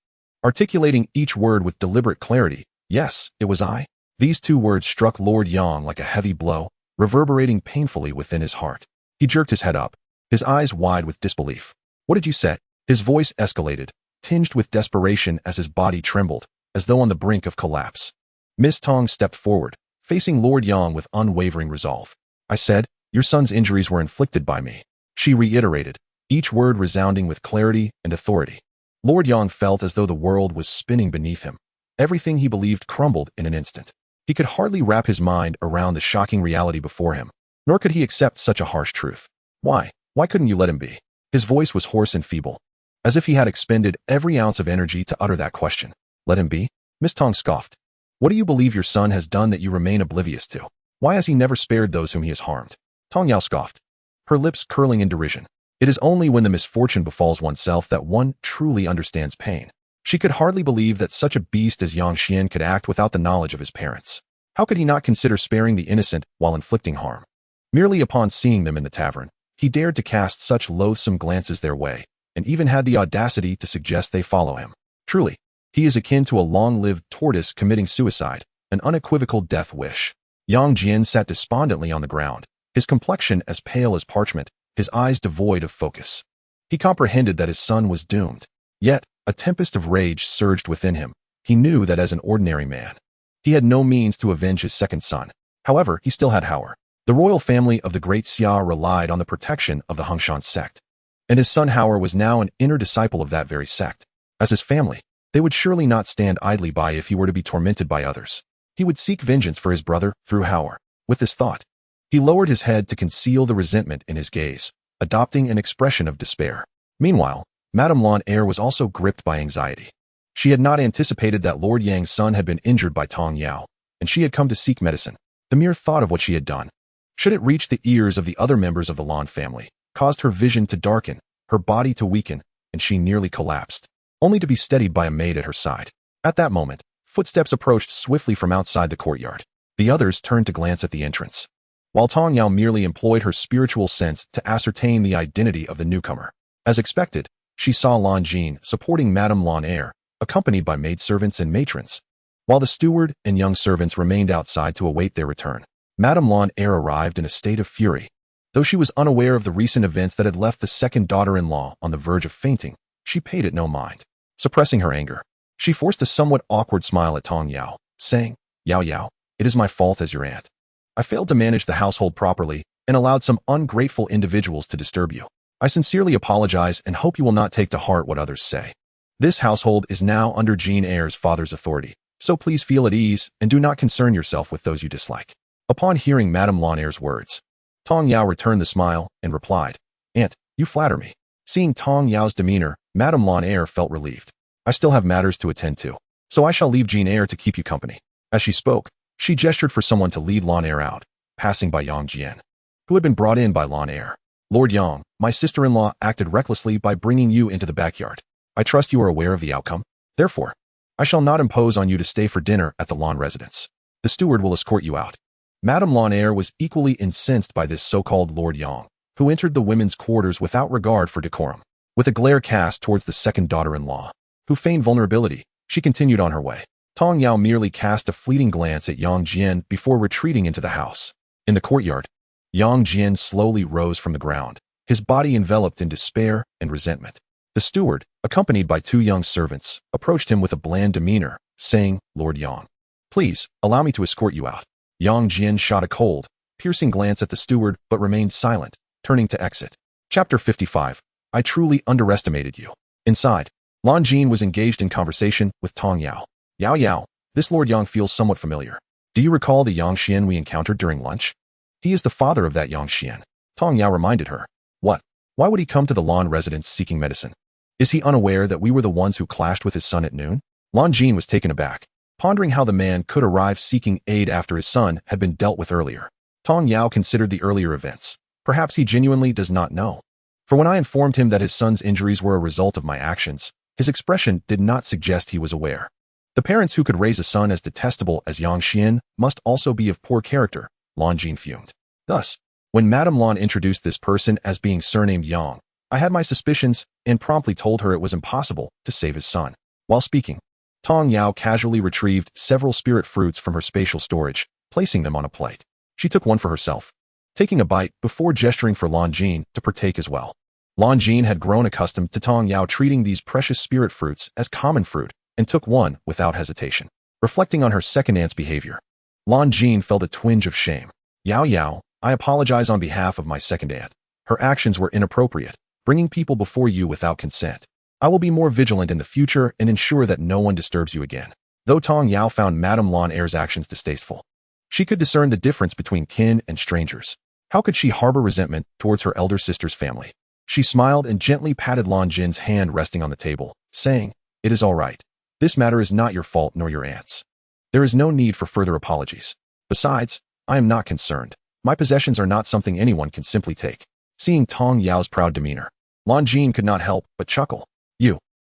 articulating each word with deliberate clarity. Yes, it was I. These two words struck Lord Yang like a heavy blow, reverberating painfully within his heart. He jerked his head up, his eyes wide with disbelief. What did you say? His voice escalated, tinged with desperation as his body trembled, as though on the brink of collapse. Miss Tong stepped forward, facing Lord Yang with unwavering resolve. I said, your son's injuries were inflicted by me. She reiterated, each word resounding with clarity and authority. Lord Yang felt as though the world was spinning beneath him. Everything he believed crumbled in an instant. He could hardly wrap his mind around the shocking reality before him, nor could he accept such a harsh truth. Why couldn't you let him be? His voice was hoarse and feeble, as if he had expended every ounce of energy to utter that question. Let him be? Miss Tong scoffed. What do you believe your son has done that you remain oblivious to? Why has he never spared those whom he has harmed? Tong Yao scoffed, her lips curling in derision. It is only when the misfortune befalls oneself that one truly understands pain. She could hardly believe that such a beast as Yangxian could act without the knowledge of his parents. How could he not consider sparing the innocent while inflicting harm? Merely upon seeing them in the tavern, he dared to cast such loathsome glances their way, and even had the audacity to suggest they follow him. Truly, he is akin to a long-lived tortoise committing suicide, an unequivocal death wish. Yang Jian sat despondently on the ground, his complexion as pale as parchment, his eyes devoid of focus. He comprehended that his son was doomed. Yet, a tempest of rage surged within him. He knew that as an ordinary man, he had no means to avenge his second son. However, he still had Howard. The royal family of the Great Xia relied on the protection of the Qingxuan Sect, and his son Howard was now an inner disciple of that very sect. As his family, they would surely not stand idly by if he were to be tormented by others. He would seek vengeance for his brother through Howard. With this thought, he lowered his head to conceal the resentment in his gaze, adopting an expression of despair. Meanwhile, Madame Lan Er was also gripped by anxiety. She had not anticipated that Lord Yang's son had been injured by Tong Yao, and she had come to seek medicine. The mere thought of what she had done, should it reach the ears of the other members of the Lan family, caused her vision to darken, her body to weaken, and she nearly collapsed, only to be steadied by a maid at her side. At that moment, footsteps approached swiftly from outside the courtyard. The others turned to glance at the entrance, while Tong Yao merely employed her spiritual sense to ascertain the identity of the newcomer. As expected, she saw Lan Jin supporting Madame Lan Er, accompanied by maidservants and matrons, while the steward and young servants remained outside to await their return. Madame Lan Er arrived in a state of fury. Though she was unaware of the recent events that had left the second daughter-in-law on the verge of fainting, she paid it no mind. Suppressing her anger, she forced a somewhat awkward smile at Tong Yao, saying, Yao Yao, it is my fault as your aunt. I failed to manage the household properly and allowed some ungrateful individuals to disturb you. I sincerely apologize and hope you will not take to heart what others say. This household is now under Jean Eyre's father's authority, so please feel at ease and do not concern yourself with those you dislike." Upon hearing Madame Lan Eyre's words, Tong Yao returned the smile and replied, "Aunt, you flatter me." Seeing Tong Yao's demeanor, Madame Lan Eyre felt relieved. "I still have matters to attend to, so I shall leave Jean Eyre to keep you company." As she spoke, she gestured for someone to lead Lan Eyre out, passing by Yang Jian, who had been brought in by Lan Eyre. "Lord Yang, my sister-in-law acted recklessly by bringing you into the backyard. I trust you are aware of the outcome. Therefore, I shall not impose on you to stay for dinner at the Lan residence. The steward will escort you out." Madame Lan Eyre was equally incensed by this so-called Lord Yang, who entered the women's quarters without regard for decorum. With a glare cast towards the second daughter-in-law, who feigned vulnerability, she continued on her way. Tong Yao merely cast a fleeting glance at Yang Jian before retreating into the house. In the courtyard, Yang Jian slowly rose from the ground, his body enveloped in despair and resentment. The steward, accompanied by 2 young servants, approached him with a bland demeanor, saying, "Lord Yang, please, allow me to escort you out." Yang Jian shot a cold, piercing glance at the steward but remained silent, turning to exit. Chapter 55. I truly underestimated you. Inside, Lan Jin was engaged in conversation with Tong Yao. "Yao Yao, this Lord Yang feels somewhat familiar. Do you recall the Yangxian we encountered during lunch? He is the father of that Yangxian." Tong Yao reminded her. "What? Why would he come to the Lan residence seeking medicine? Is he unaware that we were the ones who clashed with his son at noon?" Lan Jin was taken aback, pondering how the man could arrive seeking aid after his son had been dealt with earlier. Tong Yao considered the earlier events. Perhaps he genuinely does not know. For when I informed him that his son's injuries were a result of my actions, his expression did not suggest he was aware. The parents who could raise a son as detestable as Yang Xian must also be of poor character, Lan Jin fumed. Thus, when Madame Lan introduced this person as being surnamed Yang, I had my suspicions and promptly told her it was impossible to save his son. While speaking, Tong Yao casually retrieved several spirit fruits from her spatial storage, placing them on a plate. She took one for herself, taking a bite before gesturing for Lan Jin to partake as well. Lan Jin had grown accustomed to Tong Yao treating these precious spirit fruits as common fruit and took one without hesitation. Reflecting on her second aunt's behavior, Lan Jin felt a twinge of shame. "Yao Yao, I apologize on behalf of my second aunt. Her actions were inappropriate, bringing people before you without consent. I will be more vigilant in the future and ensure that no one disturbs you again." Though Tong Yao found Madame Lan Eyre's actions distasteful, she could discern the difference between kin and strangers. How could she harbor resentment towards her elder sister's family? She smiled and gently patted Lan Jin's hand resting on the table, saying, "It is all right. This matter is not your fault nor your aunt's. There is no need for further apologies. Besides, I am not concerned. My possessions are not something anyone can simply take." Seeing Tong Yao's proud demeanor, Lan Jin could not help but chuckle.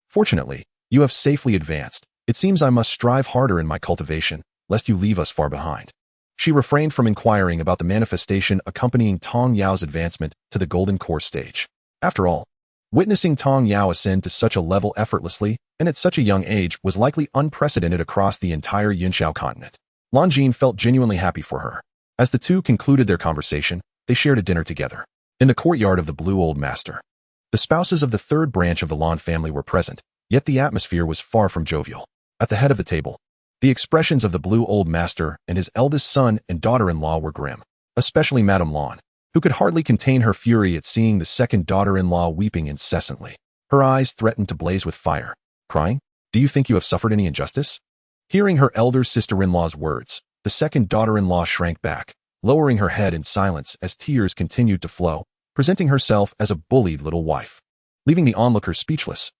Fortunately, you have safely advanced. It seems I must strive harder in my cultivation, lest you leave us far behind." She refrained from inquiring about the manifestation accompanying Tong Yao's advancement to the Golden Core stage. After all, witnessing Tong Yao ascend to such a level effortlessly and at such a young age was likely unprecedented across the entire Yunxiao Continent. Lan Jin felt genuinely happy for her. As the two concluded their conversation, they shared a dinner together. In the courtyard of the Blue Old Master, the spouses of the third branch of the Lan family were present, yet the atmosphere was far from jovial. At the head of the table, the expressions of the Blue Old Master and his eldest son and daughter-in-law were grim, especially Madame Lan, who could hardly contain her fury at seeing the second daughter-in-law weeping incessantly. Her eyes threatened to blaze with fire, crying, "Do you think you have suffered any injustice?" Hearing her elder sister-in-law's words, the second daughter-in-law shrank back, lowering her head in silence as tears continued to flow, presenting herself as a bullied little wife, leaving the onlookers speechless.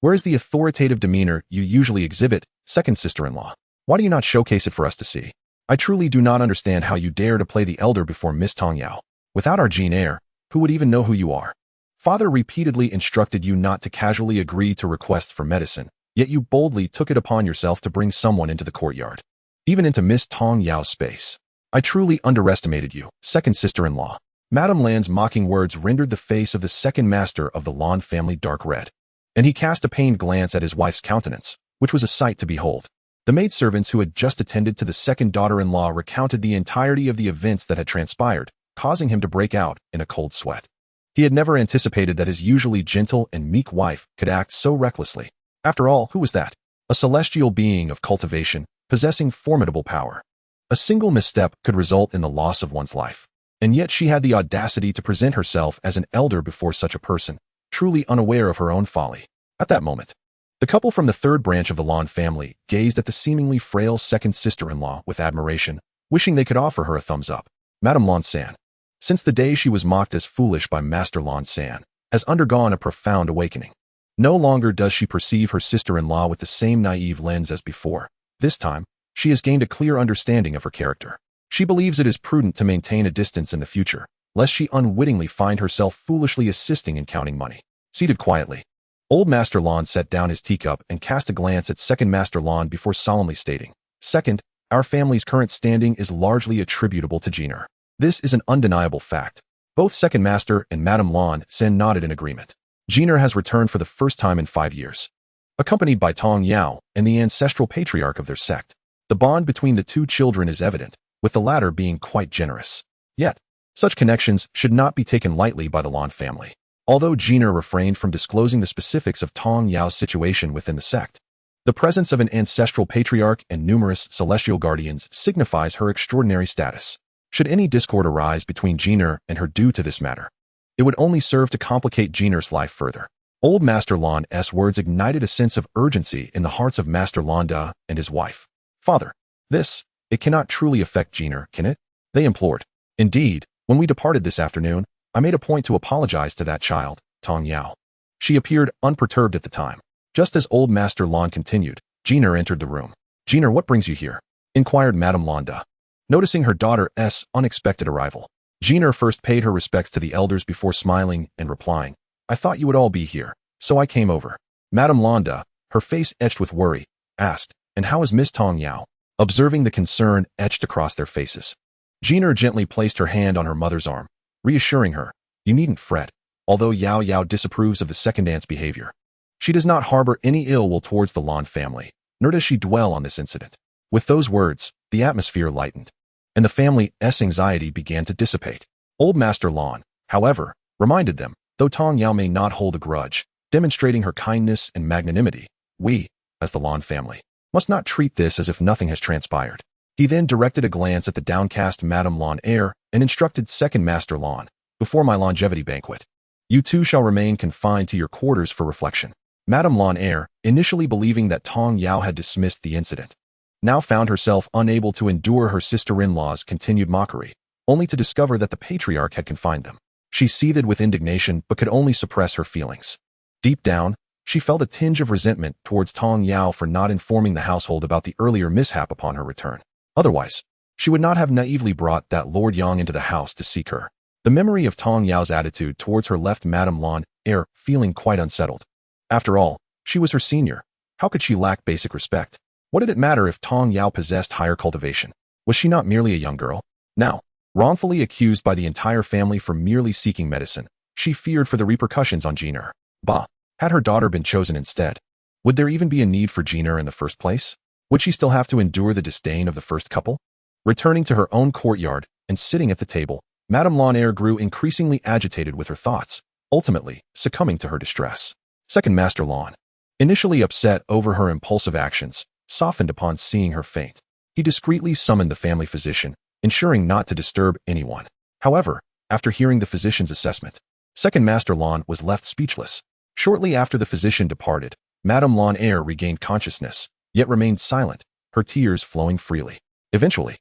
Where is the authoritative demeanor you usually exhibit, second sister-in-law? Why do you not showcase it for us to see? I truly do not understand how you dare to play the elder before Miss Tong Yao. Without our Jean Eyre, who would even know who you are? Father repeatedly instructed you not to casually agree to requests for medicine, yet you boldly took it upon yourself to bring someone into the courtyard, even into Miss Tong Yao's space. I truly underestimated you, second sister-in-law. Madame Lan's mocking words rendered the face of the second master of the Lan family dark red, and he cast a pained glance at his wife's countenance, which was a sight to behold. The maidservants who had just attended to the second daughter-in-law recounted the entirety of the events that had transpired, causing him to break out in a cold sweat. He had never anticipated that his usually gentle and meek wife could act so recklessly. After all, who was that? A celestial being of cultivation, possessing formidable power. A single misstep could result in the loss of one's life. And yet she had the audacity to present herself as an elder before such a person, truly unaware of her own folly. At that moment, the couple from the third branch of the Lan family gazed at the seemingly frail second sister-in-law with admiration, wishing they could offer her a thumbs up. Madame Lan San, since the day she was mocked as foolish by Master Lan San, has undergone a profound awakening. No longer does she perceive her sister-in-law with the same naive lens as before. This time, she has gained a clear understanding of her character. She believes it is prudent to maintain a distance in the future, lest she unwittingly find herself foolishly assisting in counting money. Seated quietly, Old Master Lan set down his teacup and cast a glance at Second Master Lan before solemnly stating, "Second, our family's current standing is largely attributable to Jiner. This is an undeniable fact." Both Second Master and Madame Lan Sen nodded in agreement. Jiner has returned for the first time in 5 years, accompanied by Tong Yao and the ancestral patriarch of their sect. The bond between the two children is evident, with the latter being quite generous. Yet, such connections should not be taken lightly by the Lan family. Although Jiner refrained from disclosing the specifics of Tong Yao's situation within the sect, the presence of an ancestral patriarch and numerous celestial guardians signifies her extraordinary status. Should any discord arise between Jiner and her due to this matter, it would only serve to complicate Jiner's life further. Old Master Lan's words ignited a sense of urgency in the hearts of Master Landa and his wife. "Father, it cannot truly affect Jiner, can it?" they implored. "Indeed, when we departed this afternoon, I made a point to apologize to that child, Tong Yao. She appeared unperturbed at the time." Just as Old Master Lan continued, Jiner entered the room. "Jiner, what brings you here?" inquired Madame Landa. Noticing her daughter's unexpected arrival, Jiner first paid her respects to the elders before smiling and replying, "I thought you would all be here, so I came over." Madame Landa, her face etched with worry, asked, "And how is Miss Tong Yao?" Observing the concern etched across their faces, Jiner gently placed her hand on her mother's arm, reassuring her, "You needn't fret. Although Yao Yao disapproves of the second aunt's behavior, she does not harbor any ill will towards the Lan family, nor does she dwell on this incident." With those words, the atmosphere lightened, and the family's anxiety began to dissipate. Old Master Lan, however, reminded them, though Tong Yao may not hold a grudge, demonstrating her kindness and magnanimity, we, as the Lan family, must not treat this as if nothing has transpired. He then directed a glance at the downcast Madame Lan and instructed Second Master Lan, "Before my longevity banquet, you two shall remain confined to your quarters for reflection." Madame Lan initially believing that Tong Yao had dismissed the incident, now found herself unable to endure her sister-in-law's continued mockery, only to discover that the patriarch had confined them. She seethed with indignation but could only suppress her feelings. Deep down, she felt a tinge of resentment towards Tong Yao for not informing the household about the earlier mishap upon her return. Otherwise, she would not have naively brought that Lord Yang into the house to seek her. The memory of Tong Yao's attitude towards her left Madame Lan feeling quite unsettled. After all, she was her senior. How could she lack basic respect? What did it matter if Tong Yao possessed higher cultivation? Was she not merely a young girl? Now, wrongfully accused by the entire family for merely seeking medicine, she feared for the repercussions on Jiner. Bah! Had her daughter been chosen instead, would there even be a need for Jiner in the first place? Would she still have to endure the disdain of the first couple? Returning to her own courtyard and sitting at the table, Madame Lan grew increasingly agitated with her thoughts, ultimately succumbing to her distress. Second Master Lan, initially upset over her impulsive actions, softened upon seeing her faint. He discreetly summoned the family physician, ensuring not to disturb anyone. However, after hearing the physician's assessment, Second Master Lan was left speechless. Shortly after the physician departed, Madame Lan regained consciousness, yet remained silent, her tears flowing freely. Eventually,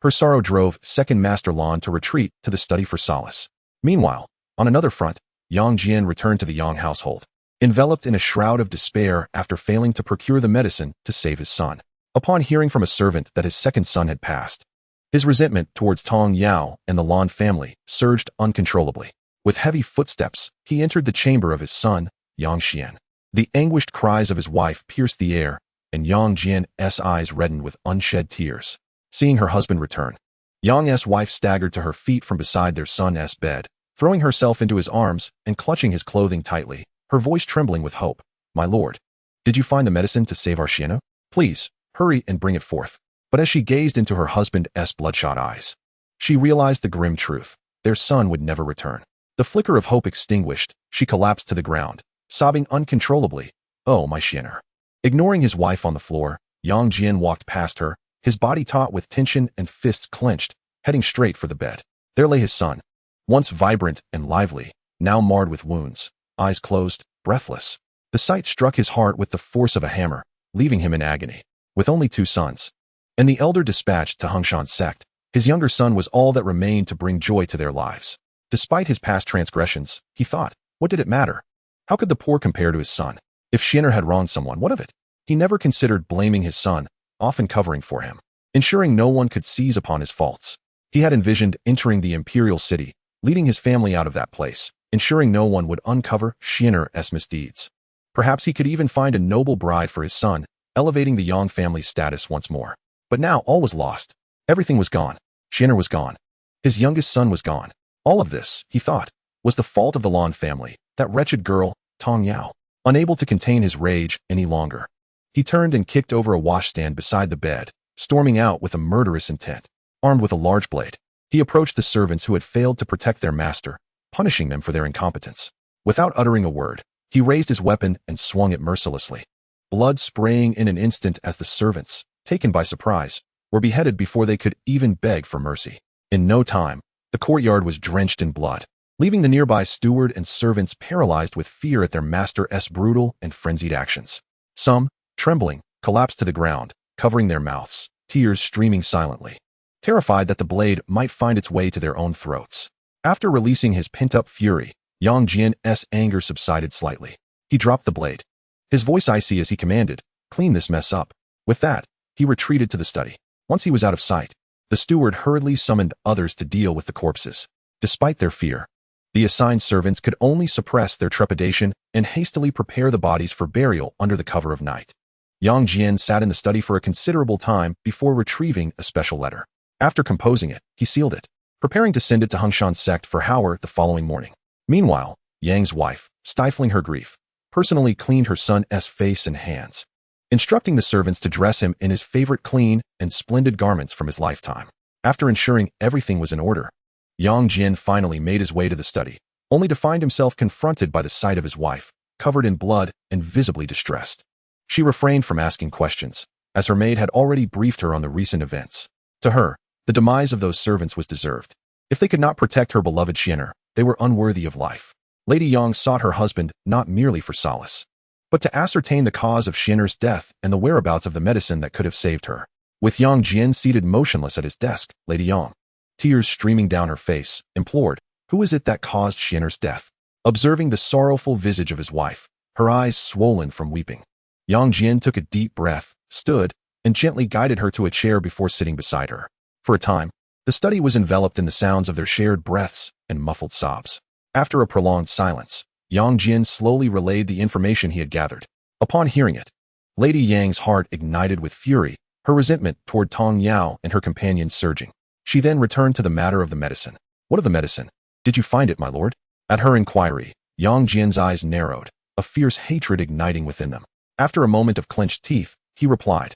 her sorrow drove Second Master Lan to retreat to the study for solace. Meanwhile, on another front, Yang Jian returned to the Yang household, enveloped in a shroud of despair after failing to procure the medicine to save his son. Upon hearing from a servant that his second son had passed, his resentment towards Tong Yao and the Lan family surged uncontrollably. With heavy footsteps, he entered the chamber of his son, Yang Xian. The anguished cries of his wife pierced the air, and Yang Jian's eyes reddened with unshed tears. Seeing her husband return, Yang's wife staggered to her feet from beside their son's bed, throwing herself into his arms and clutching his clothing tightly, her voice trembling with hope. "My lord, did you find the medicine to save our Xianxiaaudiobooks? Please, hurry and bring it forth." But as she gazed into her husband's bloodshot eyes, she realized the grim truth. Their son would never return. The flicker of hope extinguished, she collapsed to the ground, sobbing uncontrollably, "Oh, my Xianxiaaudiobooks." Ignoring his wife on the floor, Yang Jian walked past her, his body taut with tension and fists clenched, heading straight for the bed. There lay his son, once vibrant and lively, now marred with wounds, eyes closed, breathless. The sight struck his heart with the force of a hammer, leaving him in agony. With only 2 sons, and the elder dispatched to Qingxuan Sect, his younger son was all that remained to bring joy to their lives. Despite his past transgressions, he thought, what did it matter? How could the poor compare to his son? If Xianxianer had wronged someone, what of it? He never considered blaming his son, often covering for him, ensuring no one could seize upon his faults. He had envisioned entering the imperial city, leading his family out of that place, ensuring no one would uncover Xianxia's misdeeds. Perhaps he could even find a noble bride for his son, elevating the Yang family's status once more. But now all was lost. Everything was gone. Xianxianer was gone. His youngest son was gone. All of this, he thought, was the fault of the Lan family, that wretched girl, Tong Yao. Unable to contain his rage any longer, he turned and kicked over a washstand beside the bed, storming out with a murderous intent. Armed with a large blade, he approached the servants who had failed to protect their master, punishing them for their incompetence. Without uttering a word, he raised his weapon and swung it mercilessly, blood spraying in an instant as the servants, taken by surprise, were beheaded before they could even beg for mercy. In no time, the courtyard was drenched in blood, leaving the nearby steward and servants paralyzed with fear at their master's brutal and frenzied actions. Some, trembling, collapsed to the ground, covering their mouths, tears streaming silently, terrified that the blade might find its way to their own throats. After releasing his pent-up fury, Yang Jian's anger subsided slightly. He dropped the blade, his voice icy as he commanded, "Clean this mess up." With that, he retreated to the study. Once he was out of sight, the steward hurriedly summoned others to deal with the corpses. Despite their fear, the assigned servants could only suppress their trepidation and hastily prepare the bodies for burial under the cover of night. Yang Jian sat in the study for a considerable time before retrieving a special letter. After composing it, he sealed it, preparing to send it to Qingxuan Sect for Howard the following morning. Meanwhile, Yang's wife, stifling her grief, personally cleaned her son's face and hands, instructing the servants to dress him in his favorite clean and splendid garments from his lifetime. After ensuring everything was in order, Yang Jian finally made his way to the study, only to find himself confronted by the sight of his wife, covered in blood and visibly distressed. She refrained from asking questions, as her maid had already briefed her on the recent events. To her, the demise of those servants was deserved. If they could not protect her beloved Xianxianer, they were unworthy of life. Lady Yang sought her husband not merely for solace, but to ascertain the cause of Xianxianer's death and the whereabouts of the medicine that could have saved her. With Yang Jian seated motionless at his desk, Lady Yang, tears streaming down her face, implored, "Who is it that caused Xianxianer's death?" Observing the sorrowful visage of his wife, her eyes swollen from weeping, Yang Jian took a deep breath, stood, and gently guided her to a chair before sitting beside her. For a time, the study was enveloped in the sounds of their shared breaths and muffled sobs. After a prolonged silence, Yang Jian slowly relayed the information he had gathered. Upon hearing it, Lady Yang's heart ignited with fury, her resentment toward Tong Yao and her companions surging. She then returned to the matter of the medicine. "What of the medicine? Did you find it, my lord?" At her inquiry, Yang Jian's eyes narrowed, a fierce hatred igniting within them. After a moment of clenched teeth, he replied,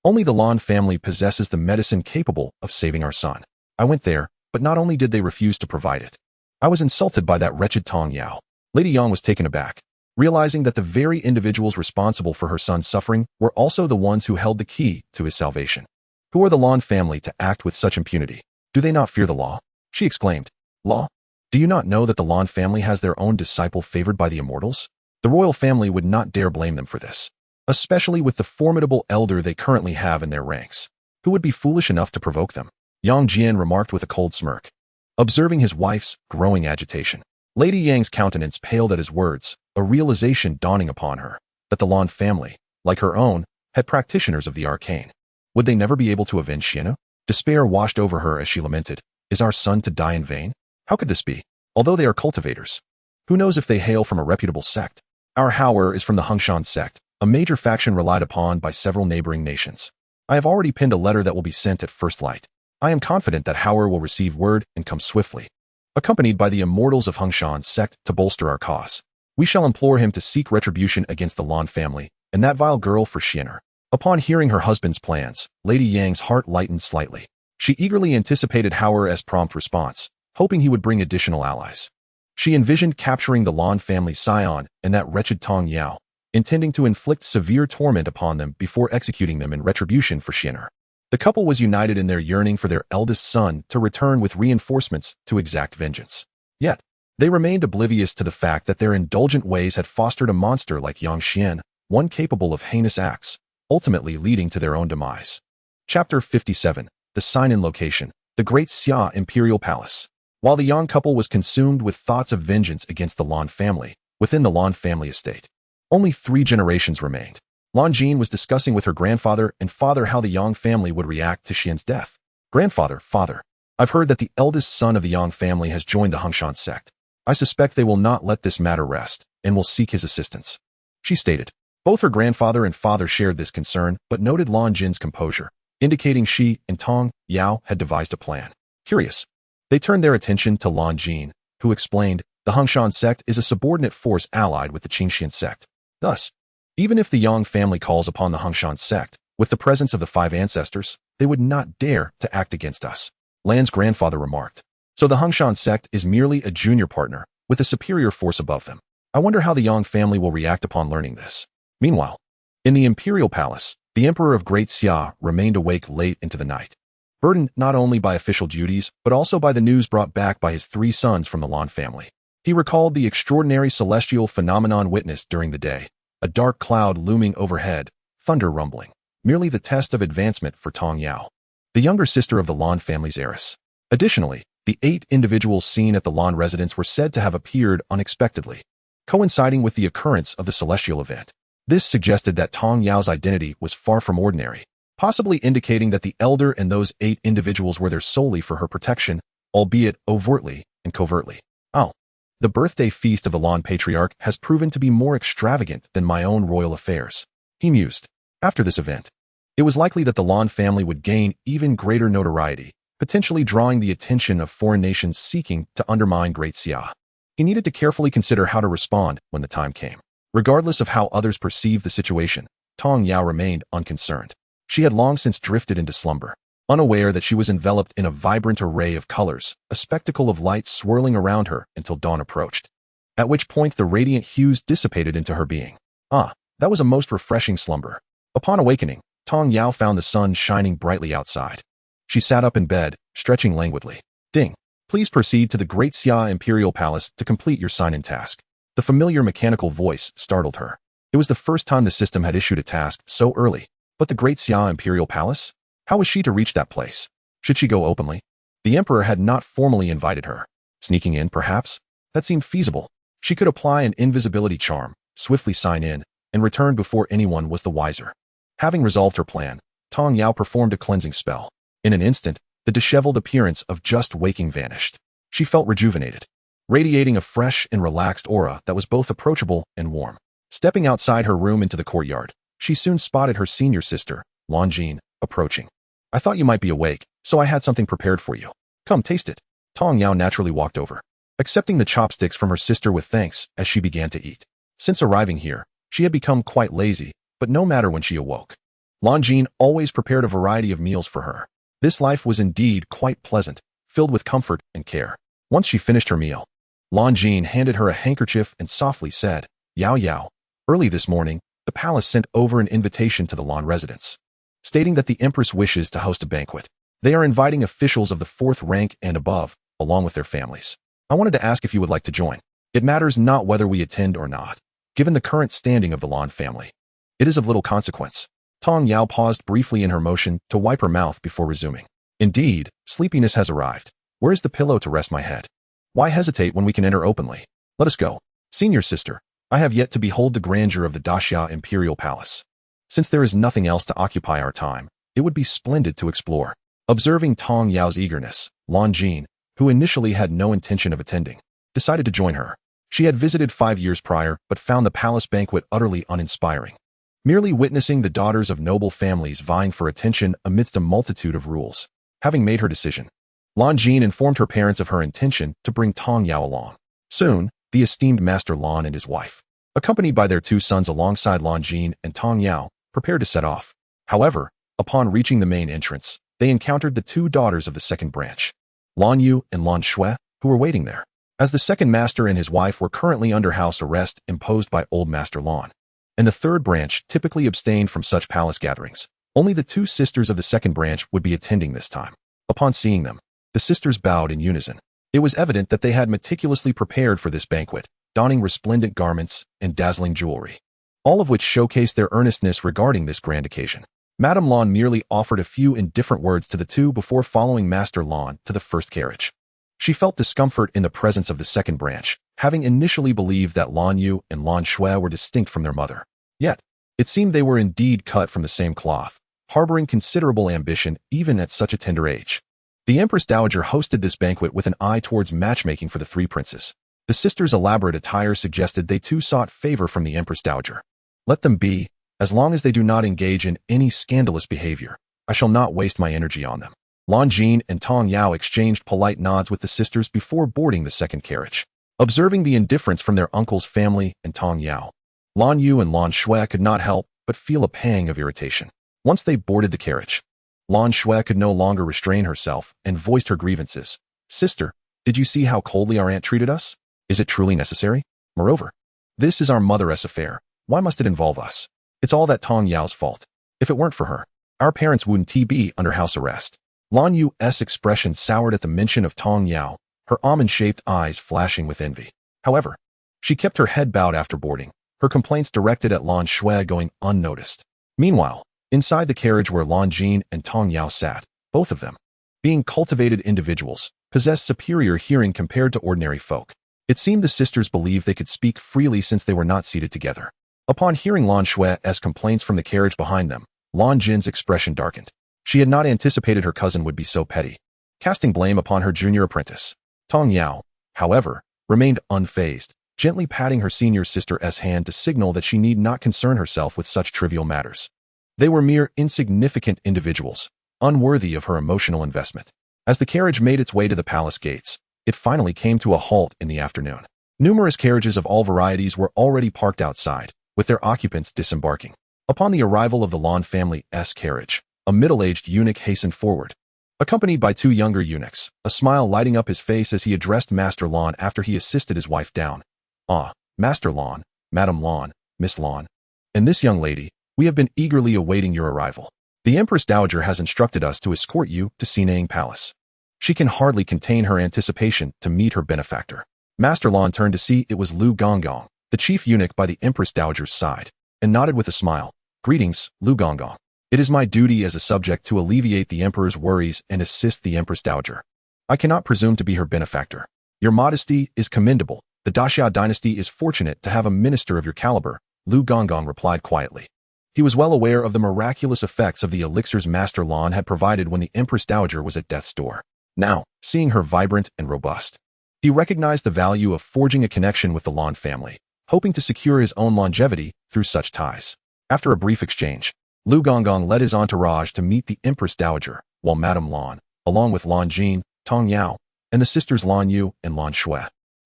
"Only the Lan family possesses the medicine capable of saving our son. I went there, but not only did they refuse to provide it, I was insulted by that wretched Tong Yao." Lady Yang was taken aback, realizing that the very individuals responsible for her son's suffering were also the ones who held the key to his salvation. "Who are the Lan family to act with such impunity? Do they not fear the law?" she exclaimed. "Law? Do you not know that the Lan family has their own disciple favored by the immortals? The royal family would not dare blame them for this, especially with the formidable elder they currently have in their ranks. Who would be foolish enough to provoke them?" Yang Jian remarked with a cold smirk, observing his wife's growing agitation. Lady Yang's countenance paled at his words, a realization dawning upon her, that the Lan family, like her own, had practitioners of the arcane. Would they never be able to avenge Xianxianer? Despair washed over her as she lamented, "Is our son to die in vain? How could this be? Although they are cultivators, who knows if they hail from a reputable sect? Our Howard is from the Qingxuan Sect, a major faction relied upon by several neighboring nations. I have already penned a letter that will be sent at first light. I am confident that Howard will receive word and come swiftly, accompanied by the immortals of Qingxuan Sect to bolster our cause. We shall implore him to seek retribution against the Lan family and that vile girl for Xianxianer." Upon hearing her husband's plans, Lady Yang's heart lightened slightly. She eagerly anticipated Howard's prompt response, hoping he would bring additional allies. She envisioned capturing the Lan family scion and that wretched Tong Yao, intending to inflict severe torment upon them before executing them in retribution for Xianxianer. The couple was united in their yearning for their eldest son to return with reinforcements to exact vengeance. Yet, they remained oblivious to the fact that their indulgent ways had fostered a monster like Yang Xian, one capable of heinous acts, ultimately leading to their own demise. Chapter 57. The Sign-in Location. The Great Xia Imperial Palace. While the Yang couple was consumed with thoughts of vengeance against the Lan family, within the Lan family estate, only 3 generations remained. Lan Jin was discussing with her grandfather and father how the Yang family would react to Xian's death. Grandfather, father, I've heard that the eldest son of the Yang family has joined the Qingxuan Sect. I suspect they will not let this matter rest, and will seek his assistance, she stated. Both her grandfather and father shared this concern, but noted Lan Jin's composure, indicating she and Tong Yao had devised a plan. Curious, they turned their attention to Lan Jin, who explained, the Qingxuan Sect is a subordinate force allied with the Qingxuan Sect. Thus, even if the Yang family calls upon the Qingxuan Sect, with the presence of the 5 ancestors, they would not dare to act against us, Lan's grandfather remarked. So the Qingxuan Sect is merely a junior partner, with a superior force above them. I wonder how the Yang family will react upon learning this. Meanwhile, in the Imperial Palace, the Emperor of Great Xia remained awake late into the night, burdened not only by official duties, but also by the news brought back by his 3 sons from the Lan family. He recalled the extraordinary celestial phenomenon witnessed during the day, a dark cloud looming overhead, thunder rumbling, merely the test of advancement for Tong Yao, the younger sister of the Lan family's heiress. Additionally, the 8 individuals seen at the Lan residence were said to have appeared unexpectedly, coinciding with the occurrence of the celestial event. This suggested that Tong Yao's identity was far from ordinary, possibly indicating that the elder and those 8 individuals were there solely for her protection, albeit overtly and covertly. Oh, the birthday feast of the Lan patriarch has proven to be more extravagant than my own royal affairs, he mused. After this event, it was likely that the Lan family would gain even greater notoriety, potentially drawing the attention of foreign nations seeking to undermine Great Xia. He needed to carefully consider how to respond when the time came. Regardless of how others perceived the situation, Tong Yao remained unconcerned. She had long since drifted into slumber, unaware that she was enveloped in a vibrant array of colors, a spectacle of light swirling around her until dawn approached, at which point the radiant hues dissipated into her being. Ah, that was a most refreshing slumber. Upon awakening, Tong Yao found the sun shining brightly outside. She sat up in bed, stretching languidly. Ding. Please proceed to the Great Xia Imperial Palace to complete your sign-in task. The familiar mechanical voice startled her. It was the first time the system had issued a task so early. But the Great Xia Imperial Palace? How was she to reach that place? Should she go openly? The Emperor had not formally invited her. Sneaking in, perhaps? That seemed feasible. She could apply an invisibility charm, swiftly sign in, and return before anyone was the wiser. Having resolved her plan, Tong Yao performed a cleansing spell. In an instant, the disheveled appearance of just waking vanished. She felt rejuvenated, radiating a fresh and relaxed aura that was both approachable and warm. Stepping outside her room into the courtyard, she soon spotted her senior sister, Lan Jin, approaching. I thought you might be awake, so I had something prepared for you. Come, taste it. Tong Yao naturally walked over, accepting the chopsticks from her sister with thanks as she began to eat. Since arriving here, she had become quite lazy, but no matter when she awoke, Lan Jin always prepared a variety of meals for her. This life was indeed quite pleasant, filled with comfort and care. Once she finished her meal, Lan Jin handed her a handkerchief and softly said, Yao Yao, early this morning, the palace sent over an invitation to the Lan residence, stating that the Empress wishes to host a banquet. They are inviting officials of the 4th rank and above, along with their families. I wanted to ask if you would like to join. It matters not whether we attend or not, given the current standing of the Lan family. It is of little consequence. Tong Yao paused briefly in her motion to wipe her mouth before resuming. Indeed, sleepiness has arrived. Where is the pillow to rest my head? Why hesitate when we can enter openly? Let us go. Senior sister, I have yet to behold the grandeur of the Daxia Imperial Palace. Since there is nothing else to occupy our time, it would be splendid to explore. Observing Tong Yao's eagerness, Lan Jin, who initially had no intention of attending, decided to join her. She had visited 5 years prior, but found the palace banquet utterly uninspiring. Merely witnessing the daughters of noble families vying for attention amidst a multitude of rules. Having made her decision, Lan Jin informed her parents of her intention to bring Tong Yao along. Soon, the esteemed Master Lan and his wife, accompanied by their 2 sons alongside Lan Jin and Tong Yao, prepared to set off. However, upon reaching the main entrance, they encountered the 2 daughters of the second branch, Lan Yu and Lan Shui, who were waiting there. As the second master and his wife were currently under house arrest imposed by old Master Lan, and the 3rd branch typically abstained from such palace gatherings, Only the two sisters of the second branch would be attending this time. Upon seeing them, the sisters bowed in unison. It was evident that they had meticulously prepared for this banquet, donning resplendent garments and dazzling jewelry, all of which showcased their earnestness regarding this grand occasion. Madame Lan merely offered a few indifferent words to the two before following Master Lan to the first carriage. She felt discomfort in the presence of the second branch, having initially believed that Lan Yu and Lan Shui were distinct from their mother. Yet, it seemed they were indeed cut from the same cloth, harboring considerable ambition even at such a tender age. The Empress Dowager hosted this banquet with an eye towards matchmaking for the three princes. The sisters' elaborate attire suggested they too sought favor from the Empress Dowager. Let them be, as long as they do not engage in any scandalous behavior. I shall not waste my energy on them. Lan Jin and Tong Yao exchanged polite nods with the sisters before boarding the second carriage. Observing the indifference from their uncle's family and Tong Yao, Lan Yu and Lan Shui could not help but feel a pang of irritation. Once they boarded the carriage, Lan Shui could no longer restrain herself and voiced her grievances. Sister, did you see how coldly our aunt treated us? Is it truly necessary? Moreover, this is our mother's affair. Why must it involve us? It's all that Tong Yao's fault. If it weren't for her, our parents wouldn't be under house arrest. Lan Yu's expression soured at the mention of Tong Yao, her almond-shaped eyes flashing with envy. However, she kept her head bowed after boarding, her complaints directed at Lan Shui going unnoticed. Meanwhile, inside the carriage where Lan Jin and Tong Yao sat, both of them, being cultivated individuals, possessed superior hearing compared to ordinary folk. It seemed the sisters believed they could speak freely since they were not seated together. Upon hearing Lan Shui's complaints from the carriage behind them, Lan Jin's expression darkened. She had not anticipated her cousin would be so petty, casting blame upon her junior apprentice. Tong Yao, however, remained unfazed, gently patting her senior sister's hand to signal that she need not concern herself with such trivial matters. They were mere insignificant individuals, unworthy of her emotional investment. As the carriage made its way to the palace gates, it finally came to a halt in the afternoon. Numerous carriages of all varieties were already parked outside, with their occupants disembarking. Upon the arrival of the Lan family's carriage, a middle-aged eunuch hastened forward, accompanied by two younger eunuchs, a smile lighting up his face as he addressed Master Lan after he assisted his wife down. Ah, Master Lan, Madam Lan, Miss Lan, and this young lady, we have been eagerly awaiting your arrival. The Empress Dowager has instructed us to escort you to Xianxiang Palace. She can hardly contain her anticipation to meet her benefactor. Master Lan turned to see it was Lu Gonggong, the chief eunuch by the Empress Dowager's side, and nodded with a smile. Greetings, Lu Gonggong. It is my duty as a subject to alleviate the Emperor's worries and assist the Empress Dowager. I cannot presume to be her benefactor. Your modesty is commendable. The Daxia dynasty is fortunate to have a minister of your caliber, Lu Gonggong replied quietly. He was well aware of the miraculous effects of the elixirs Master Lan had provided when the Empress Dowager was at death's door. Now, seeing her vibrant and robust, he recognized the value of forging a connection with the Lan family, hoping to secure his own longevity through such ties. After a brief exchange, Lu Gonggong led his entourage to meet the Empress Dowager, while Madame Lan, along with Lan Jin, Tong Yao, and the sisters Lan Yu and Lan Shui,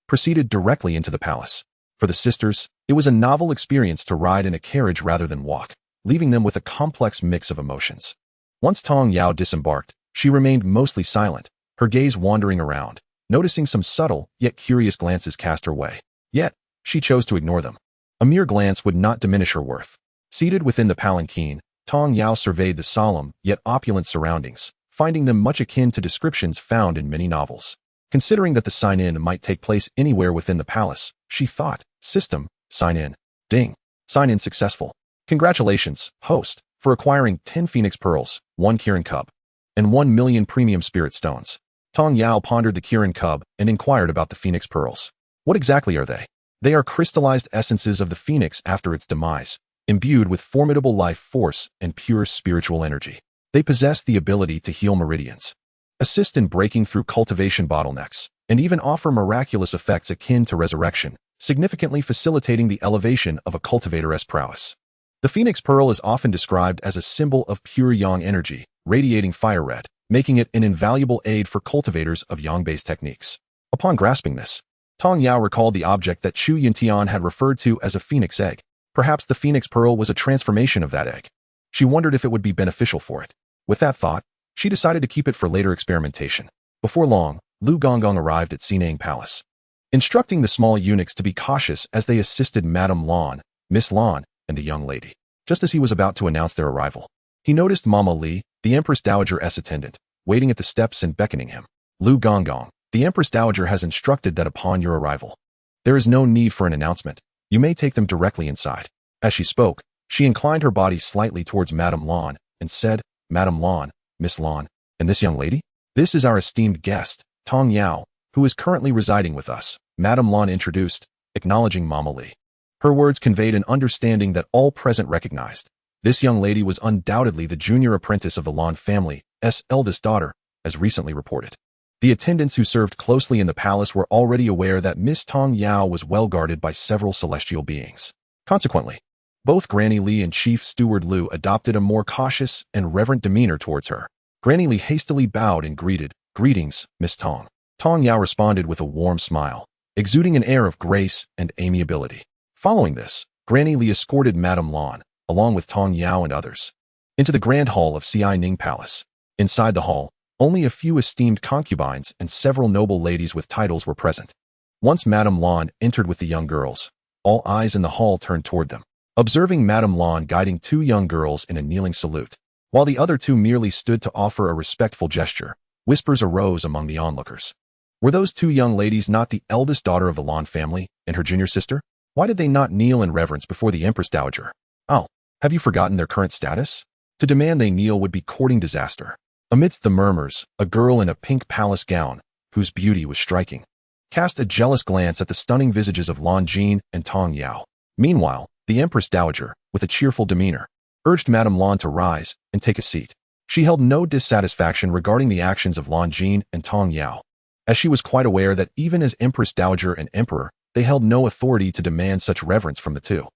proceeded directly into the palace. For the sisters, it was a novel experience to ride in a carriage rather than walk, leaving them with a complex mix of emotions. Once Tong Yao disembarked, she remained mostly silent, her gaze wandering around, noticing some subtle yet curious glances cast her way. Yet, she chose to ignore them. A mere glance would not diminish her worth. Seated within the palanquin, Tong Yao surveyed the solemn yet opulent surroundings, finding them much akin to descriptions found in many novels. Considering that the sign-in might take place anywhere within the palace, she thought, system, sign-in. Ding. Sign-in successful. Congratulations, host, for acquiring 10 Phoenix Pearls, 1 Kirin Cub, and 1 million premium spirit stones. Tong Yao pondered the Kirin Cub and inquired about the Phoenix Pearls. What exactly are they? They are crystallized essences of the phoenix after its demise, imbued with formidable life force and pure spiritual energy. They possess the ability to heal meridians, assist in breaking through cultivation bottlenecks, and even offer miraculous effects akin to resurrection, significantly facilitating the elevation of a cultivator's prowess. The Phoenix Pearl is often described as a symbol of pure yang energy, radiating fire red, making it an invaluable aid for cultivators of yang-based techniques. Upon grasping this, Tong Yao recalled the object that Chu Yuntian had referred to as a phoenix egg. Perhaps the Phoenix Pearl was a transformation of that egg. She wondered if it would be beneficial for it. With that thought, she decided to keep it for later experimentation. Before long, Lu Gonggong arrived at Xianxiang Palace, instructing the small eunuchs to be cautious as they assisted Madame Lan, Miss Lan, and the young lady. Just as he was about to announce their arrival, He noticed Mama Li, the Empress Dowager's attendant, waiting at the steps and beckoning him. Lu Gonggong, the Empress Dowager has instructed that upon your arrival, there is no need for an announcement. You may take them directly inside. As she spoke, she inclined her body slightly towards Madame Lan and said, Madame Lan, Miss Lan, and this young lady? This is our esteemed guest, Tong Yao, who is currently residing with us, Madame Lan introduced, acknowledging Mama Li. Her words conveyed an understanding that all present recognized. This young lady was undoubtedly the junior apprentice of the Lan family's eldest daughter, as recently reported. The attendants who served closely in the palace were already aware that Miss Tong Yao was well guarded by several celestial beings. Consequently, both Granny Li and Chief Steward Lu adopted a more cautious and reverent demeanor towards her. Granny Li hastily bowed and greeted, Greetings, Miss Tong. Tong Yao responded with a warm smile, exuding an air of grace and amiability. Following this, Granny Li escorted Madame Lan, along with Tong Yao and others, into the grand hall of Xianing Palace. Inside the hall, only a few esteemed concubines and several noble ladies with titles were present. Once Madame Lan entered with the young girls, all eyes in the hall turned toward them, observing Madame Lan guiding two young girls in a kneeling salute. While the other two merely stood to offer a respectful gesture, whispers arose among the onlookers. Were those two young ladies not the eldest daughter of the Lan family and her junior sister? Why did they not kneel in reverence before the Empress Dowager? Oh, have you forgotten their current status? To demand they kneel would be courting disaster. Amidst the murmurs, a girl in a pink palace gown, whose beauty was striking, cast a jealous glance at the stunning visages of Lan Jin and Tong Yao. Meanwhile, the Empress Dowager, with a cheerful demeanor, urged Madame Lan to rise and take a seat. She held no dissatisfaction regarding the actions of Lan Jin and Tong Yao, as she was quite aware that even as Empress Dowager and Emperor, they held no authority to demand such reverence from the two.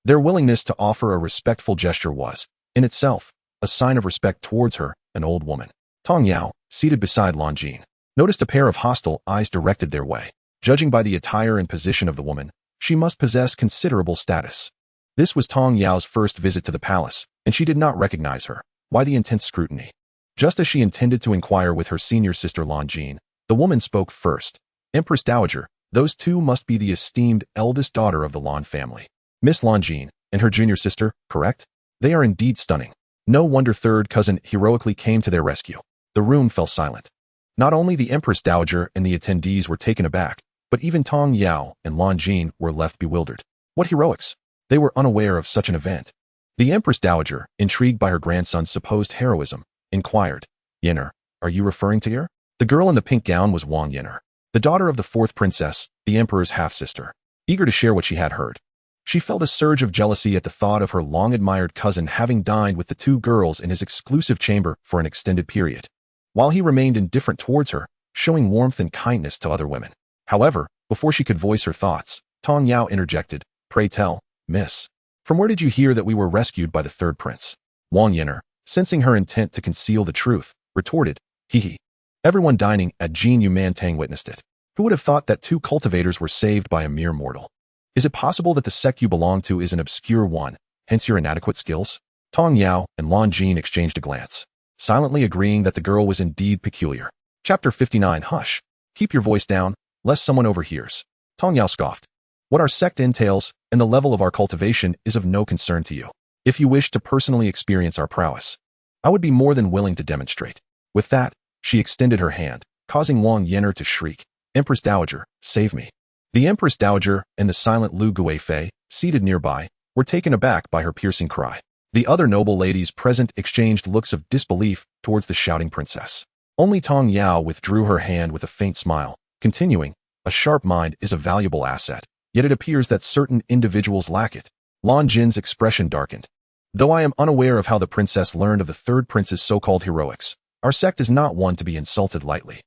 Their willingness to offer a respectful gesture was, in itself, a sign of respect towards her, an old woman. Tong Yao, seated beside Lan Jin, noticed a pair of hostile eyes directed their way. Judging by the attire and position of the woman, she must possess considerable status. This was Tong Yao's first visit to the palace, and she did not recognize her. Why the intense scrutiny? Just as she intended to inquire with her senior sister Lan Jin, the woman spoke first. Empress Dowager, those two must be the esteemed eldest daughter of the Lan family. Miss Lan Jin and her junior sister, correct? They are indeed stunning. No wonder third cousin heroically came to their rescue. The room fell silent. Not only the Empress Dowager and the attendees were taken aback, but even Tong Yao and Lan Jin were left bewildered. What heroics? They were unaware of such an event. The Empress Dowager, intrigued by her grandson's supposed heroism, inquired, Yenner, are you referring to her? The girl in the pink gown was Wang Yenner, the daughter of the fourth princess, the emperor's half-sister. Eager to share what she had heard, she felt a surge of jealousy at the thought of her long-admired cousin having dined with the two girls in his exclusive chamber for an extended period, while he remained indifferent towards her, showing warmth and kindness to other women. However, before she could voice her thoughts, Tong Yao interjected, Pray tell, miss, from where did you hear that we were rescued by the third prince? Wang Yenner, sensing her intent to conceal the truth, retorted, Hee. Everyone dining at Jin Yumantang witnessed it. Who would have thought that two cultivators were saved by a mere mortal? Is it possible that the sect you belong to is an obscure one, hence your inadequate skills? Tong Yao and Lan Jin exchanged a glance, silently agreeing that the girl was indeed peculiar. Chapter 59 Hush. Keep your voice down, lest someone overhears. Tong Yao scoffed. What our sect entails, and the level of our cultivation is of no concern to you. If you wish to personally experience our prowess, I would be more than willing to demonstrate. With that, she extended her hand, causing Wang Yenner to shriek, Empress Dowager, save me. The Empress Dowager and the silent Lu Guifei, seated nearby, were taken aback by her piercing cry. The other noble ladies present exchanged looks of disbelief towards the shouting princess. Only Tong Yao withdrew her hand with a faint smile, continuing, a sharp mind is a valuable asset, yet it appears that certain individuals lack it. Lan Jin's expression darkened. Though I am unaware of how the princess learned of the third prince's so-called heroics, our sect is not one to be insulted lightly.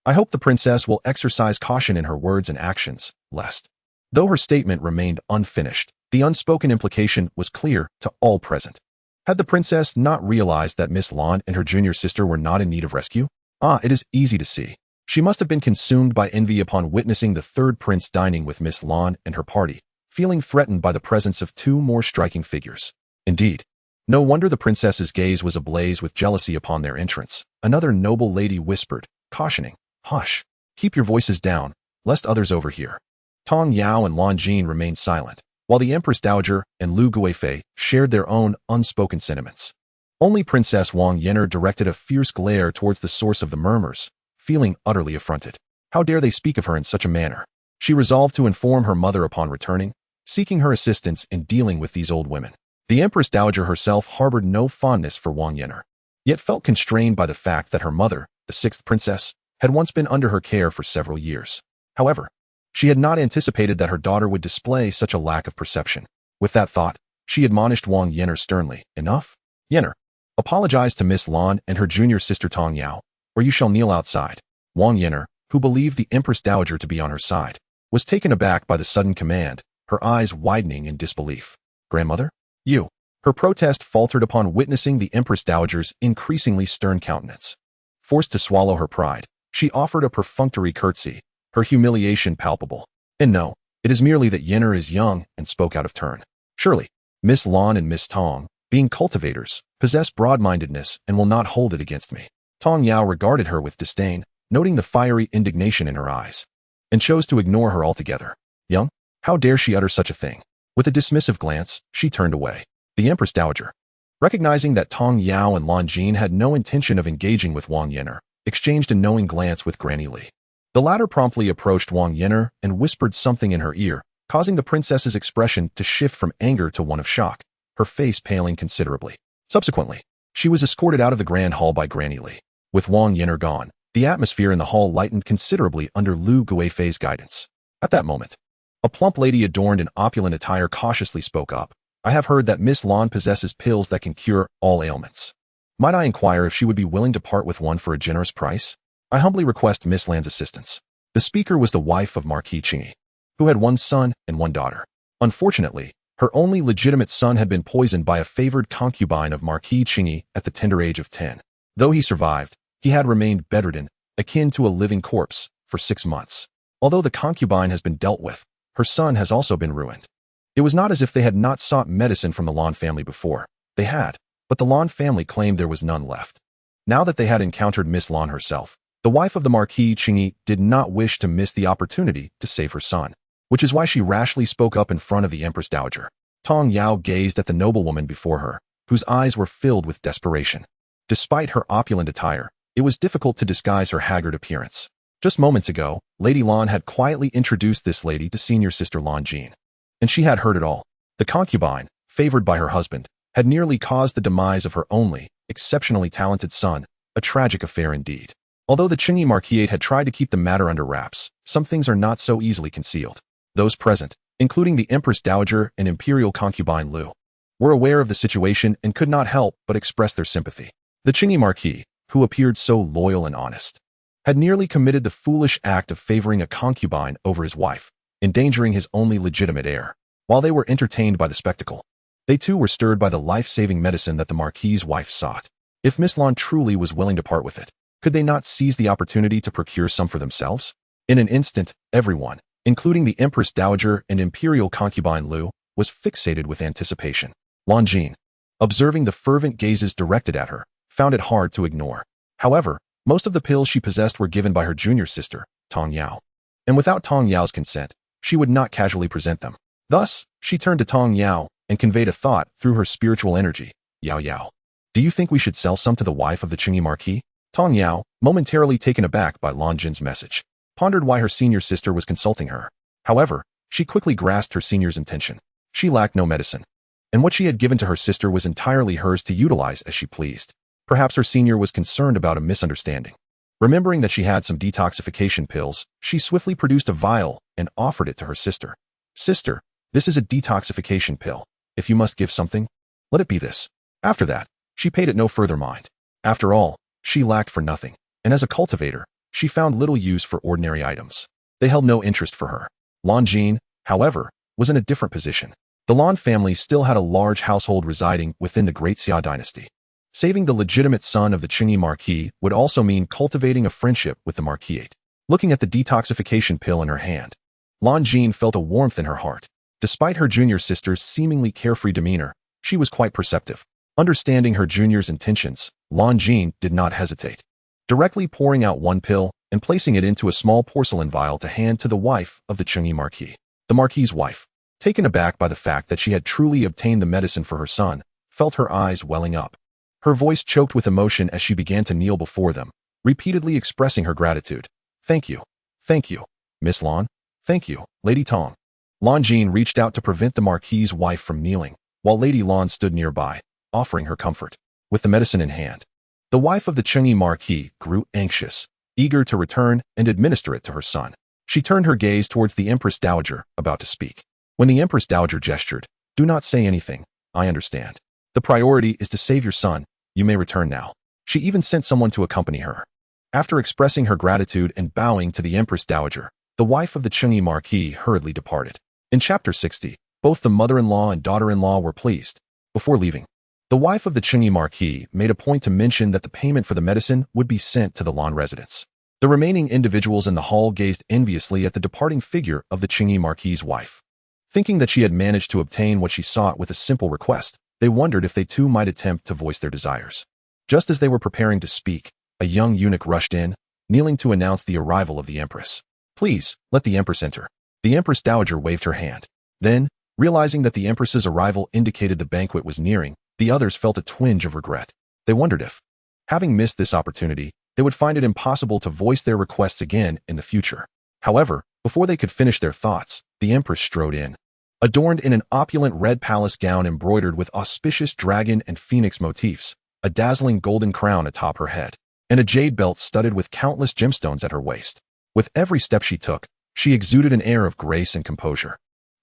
I hope the princess will exercise caution in her words and actions, lest. Though her statement remained unfinished, the unspoken implication was clear to all present. Had the princess not realized that Miss Lan and her junior sister were not in need of rescue? It is easy to see. She must have been consumed by envy upon witnessing the third prince dining with Miss Lan and her party, feeling threatened by the presence of two more striking figures. Indeed, no wonder the princess's gaze was ablaze with jealousy upon their entrance. Another noble lady whispered, cautioning, Hush, keep your voices down, lest others overhear. Tong Yao and Lan Jin remained silent, while the Empress Dowager and Lu Guifei shared their own unspoken sentiments. Only Princess Wang Yener directed a fierce glare towards the source of the murmurs, feeling utterly affronted. How dare they speak of her in such a manner? She resolved to inform her mother upon returning, seeking her assistance in dealing with these old women. The Empress Dowager herself harbored no fondness for Wang Yener, yet felt constrained by the fact that her mother, the sixth princess, had once been under her care for several years. However, she had not anticipated that her daughter would display such a lack of perception. With that thought, she admonished Wang Yener sternly. Enough? Yener, apologize to Miss Lan and her junior sister Tong Yao, or you shall kneel outside. Wang Yener, who believed the Empress Dowager to be on her side, was taken aback by the sudden command, her eyes widening in disbelief. Grandmother? You. Her protest faltered upon witnessing the Empress Dowager's increasingly stern countenance. Forced to swallow her pride, she offered a perfunctory curtsy, her humiliation palpable. And no, it is merely that Yener is young and spoke out of turn. Surely, Miss Lan and Miss Tong, being cultivators, possess broad-mindedness and will not hold it against me. Tong Yao regarded her with disdain, noting the fiery indignation in her eyes, and chose to ignore her altogether. Young? How dare she utter such a thing? With a dismissive glance, she turned away. The Empress Dowager, recognizing that Tong Yao and Lan Jin had no intention of engaging with Wang Yener, exchanged a knowing glance with Granny Li. The latter promptly approached Wang Yener and whispered something in her ear, causing the princess's expression to shift from anger to one of shock, her face paling considerably. Subsequently, she was escorted out of the grand hall by Granny Li. With Wang Yener gone, the atmosphere in the hall lightened considerably under Lu Guifei's guidance. At that moment, a plump lady adorned in opulent attire cautiously spoke up. I have heard that Miss Lan possesses pills that can cure all ailments. Might I inquire if she would be willing to part with one for a generous price? I humbly request Miss Lan's assistance. The speaker was the wife of Marquis Qingyi, who had one son and one daughter. Unfortunately, her only legitimate son had been poisoned by a favored concubine of Marquis Qingyi at the tender age of 10. Though he survived, he had remained bedridden, akin to a living corpse, for 6 months. Although the concubine has been dealt with, her son has also been ruined. It was not as if they had not sought medicine from the Lan family before. They had, but the Lan family claimed there was none left. Now that they had encountered Miss Lan herself, the wife of the Marquis Qingyi did not wish to miss the opportunity to save her son, which is why she rashly spoke up in front of the Empress Dowager. Tong Yao gazed at the noblewoman before her, whose eyes were filled with desperation. Despite her opulent attire, it was difficult to disguise her haggard appearance. Just moments ago, Lady Lan had quietly introduced this lady to senior sister Lan Jin, and she had heard it all. The concubine, favored by her husband, had nearly caused the demise of her only, exceptionally talented son, a tragic affair indeed. Although the Qingyi Marquisate had tried to keep the matter under wraps, some things are not so easily concealed. Those present, including the Empress Dowager and Imperial concubine Lu, were aware of the situation and could not help but express their sympathy. The Qingyi Marquis, who appeared so loyal and honest, had nearly committed the foolish act of favoring a concubine over his wife, endangering his only legitimate heir. While they were entertained by the spectacle, they too were stirred by the life-saving medicine that the Marquis's wife sought. If Miss Lan truly was willing to part with it, could they not seize the opportunity to procure some for themselves? In an instant, everyone, including the Empress Dowager and Imperial concubine Lu, was fixated with anticipation. Lan Jin, observing the fervent gazes directed at her, found it hard to ignore. However, most of the pills she possessed were given by her junior sister, Tong Yao, and without Tong Yao's consent, she would not casually present them. Thus, she turned to Tong Yao and conveyed a thought through her spiritual energy. Yao Yao, do you think we should sell some to the wife of the Qingyi Marquis? Tong Yao, momentarily taken aback by Lan Jin's message, pondered why her senior sister was consulting her. However, she quickly grasped her senior's intention. She lacked no medicine, and what she had given to her sister was entirely hers to utilize as she pleased. Perhaps her senior was concerned about a misunderstanding. Remembering that she had some detoxification pills, she swiftly produced a vial and offered it to her sister. Sister, this is a detoxification pill. If you must give something, let it be this. After that, she paid it no further mind. After all, she lacked for nothing, and as a cultivator, she found little use for ordinary items. They held no interest for her. Lan Jin, however, was in a different position. The Lan family still had a large household residing within the Great Xia dynasty. Saving the legitimate son of the Qingyi Marquis would also mean cultivating a friendship with the Marquisate. Looking at the detoxification pill in her hand, Lan Jin felt a warmth in her heart. Despite her junior sister's seemingly carefree demeanor, she was quite perceptive. Understanding her junior's intentions, Lan Jin did not hesitate, directly pouring out one pill and placing it into a small porcelain vial to hand to the wife of the Qingyi Marquis. The Marquis's wife, taken aback by the fact that she had truly obtained the medicine for her son, felt her eyes welling up. Her voice choked with emotion as she began to kneel before them, repeatedly expressing her gratitude. Thank you. Thank you, Miss Lan. Thank you, Lady Tong. Lan Jin reached out to prevent the Marquis's wife from kneeling, while Lady Lan stood nearby, offering her comfort. With the medicine in hand, the wife of the Qingyi Marquis grew anxious, eager to return and administer it to her son. She turned her gaze towards the Empress Dowager, about to speak. When the Empress Dowager gestured, "Do not say anything, I understand. The priority is to save your son, you may return now." She even sent someone to accompany her. After expressing her gratitude and bowing to the Empress Dowager, the wife of the Qingyi Marquis hurriedly departed. In Chapter 60, both the mother-in-law and daughter-in-law were pleased. Before leaving, the wife of the Qingyi Marquis made a point to mention that the payment for the medicine would be sent to the Lan residence. The remaining individuals in the hall gazed enviously at the departing figure of the Qingyi Marquis's wife. Thinking that she had managed to obtain what she sought with a simple request, they wondered if they too might attempt to voice their desires. Just as they were preparing to speak, a young eunuch rushed in, kneeling to announce the arrival of the Empress. "Please, let the Empress enter." The Empress Dowager waved her hand. Then, realizing that the Empress's arrival indicated the banquet was nearing, the others felt a twinge of regret. They wondered if, having missed this opportunity, they would find it impossible to voice their requests again in the future. However, before they could finish their thoughts, the Empress strode in. Adorned in an opulent red palace gown embroidered with auspicious dragon and phoenix motifs, a dazzling golden crown atop her head, and a jade belt studded with countless gemstones at her waist. With every step she took, she exuded an air of grace and composure.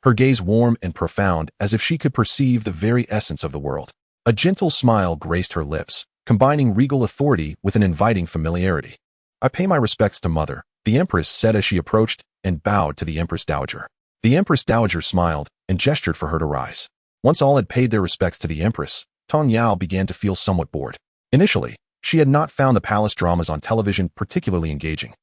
Her gaze warm and profound as if she could perceive the very essence of the world. A gentle smile graced her lips, combining regal authority with an inviting familiarity. "I pay my respects to Mother," the Empress said as she approached and bowed to the Empress Dowager. The Empress Dowager smiled and gestured for her to rise. Once all had paid their respects to the Empress, Tong Yao began to feel somewhat bored. Initially, she had not found the palace dramas on television particularly engaging,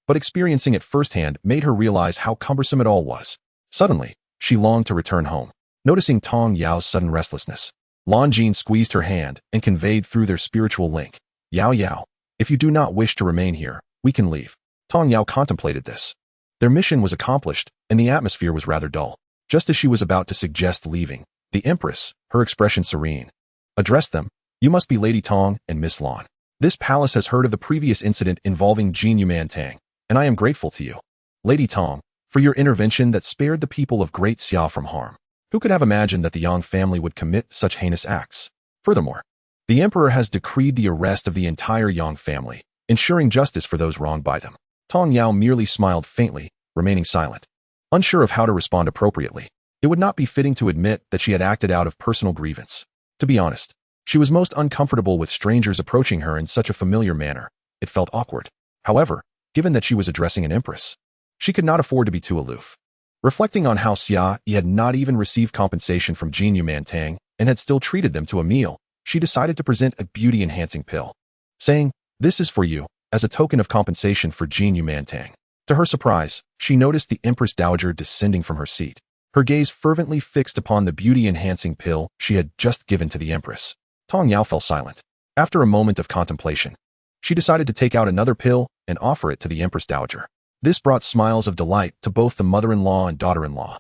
but experiencing it firsthand made her realize how cumbersome it all was. Suddenly, she longed to return home. Noticing Tong Yao's sudden restlessness, Lan Jin squeezed her hand and conveyed through their spiritual link, "Yao Yao, if you do not wish to remain here, we can leave." Tong Yao contemplated this. Their mission was accomplished, and the atmosphere was rather dull. Just as she was about to suggest leaving, the Empress, her expression serene, addressed them, "You must be Lady Tong and Miss Lan. This palace has heard of the previous incident involving Qingxuan Tang, and I am grateful to you, Lady Tong, for your intervention that spared the people of Great Xia from harm. Who could have imagined that the Yang family would commit such heinous acts? Furthermore, the Emperor has decreed the arrest of the entire Yang family, ensuring justice for those wronged by them." Tong Yao merely smiled faintly, remaining silent. Unsure of how to respond appropriately, it would not be fitting to admit that she had acted out of personal grievance. To be honest, she was most uncomfortable with strangers approaching her in such a familiar manner. It felt awkward. However, given that she was addressing an empress, she could not afford to be too aloof. Reflecting on how Xia had not even received compensation from Qingxuan Tang and had still treated them to a meal, she decided to present a beauty-enhancing pill, saying, "This is for you, as a token of compensation for Qingxuan Tang." To her surprise, she noticed the Empress Dowager descending from her seat, her gaze fervently fixed upon the beauty-enhancing pill she had just given to the Empress. Tong Yao fell silent. After a moment of contemplation, she decided to take out another pill and offer it to the Empress Dowager. This brought smiles of delight to both the mother-in-law and daughter-in-law.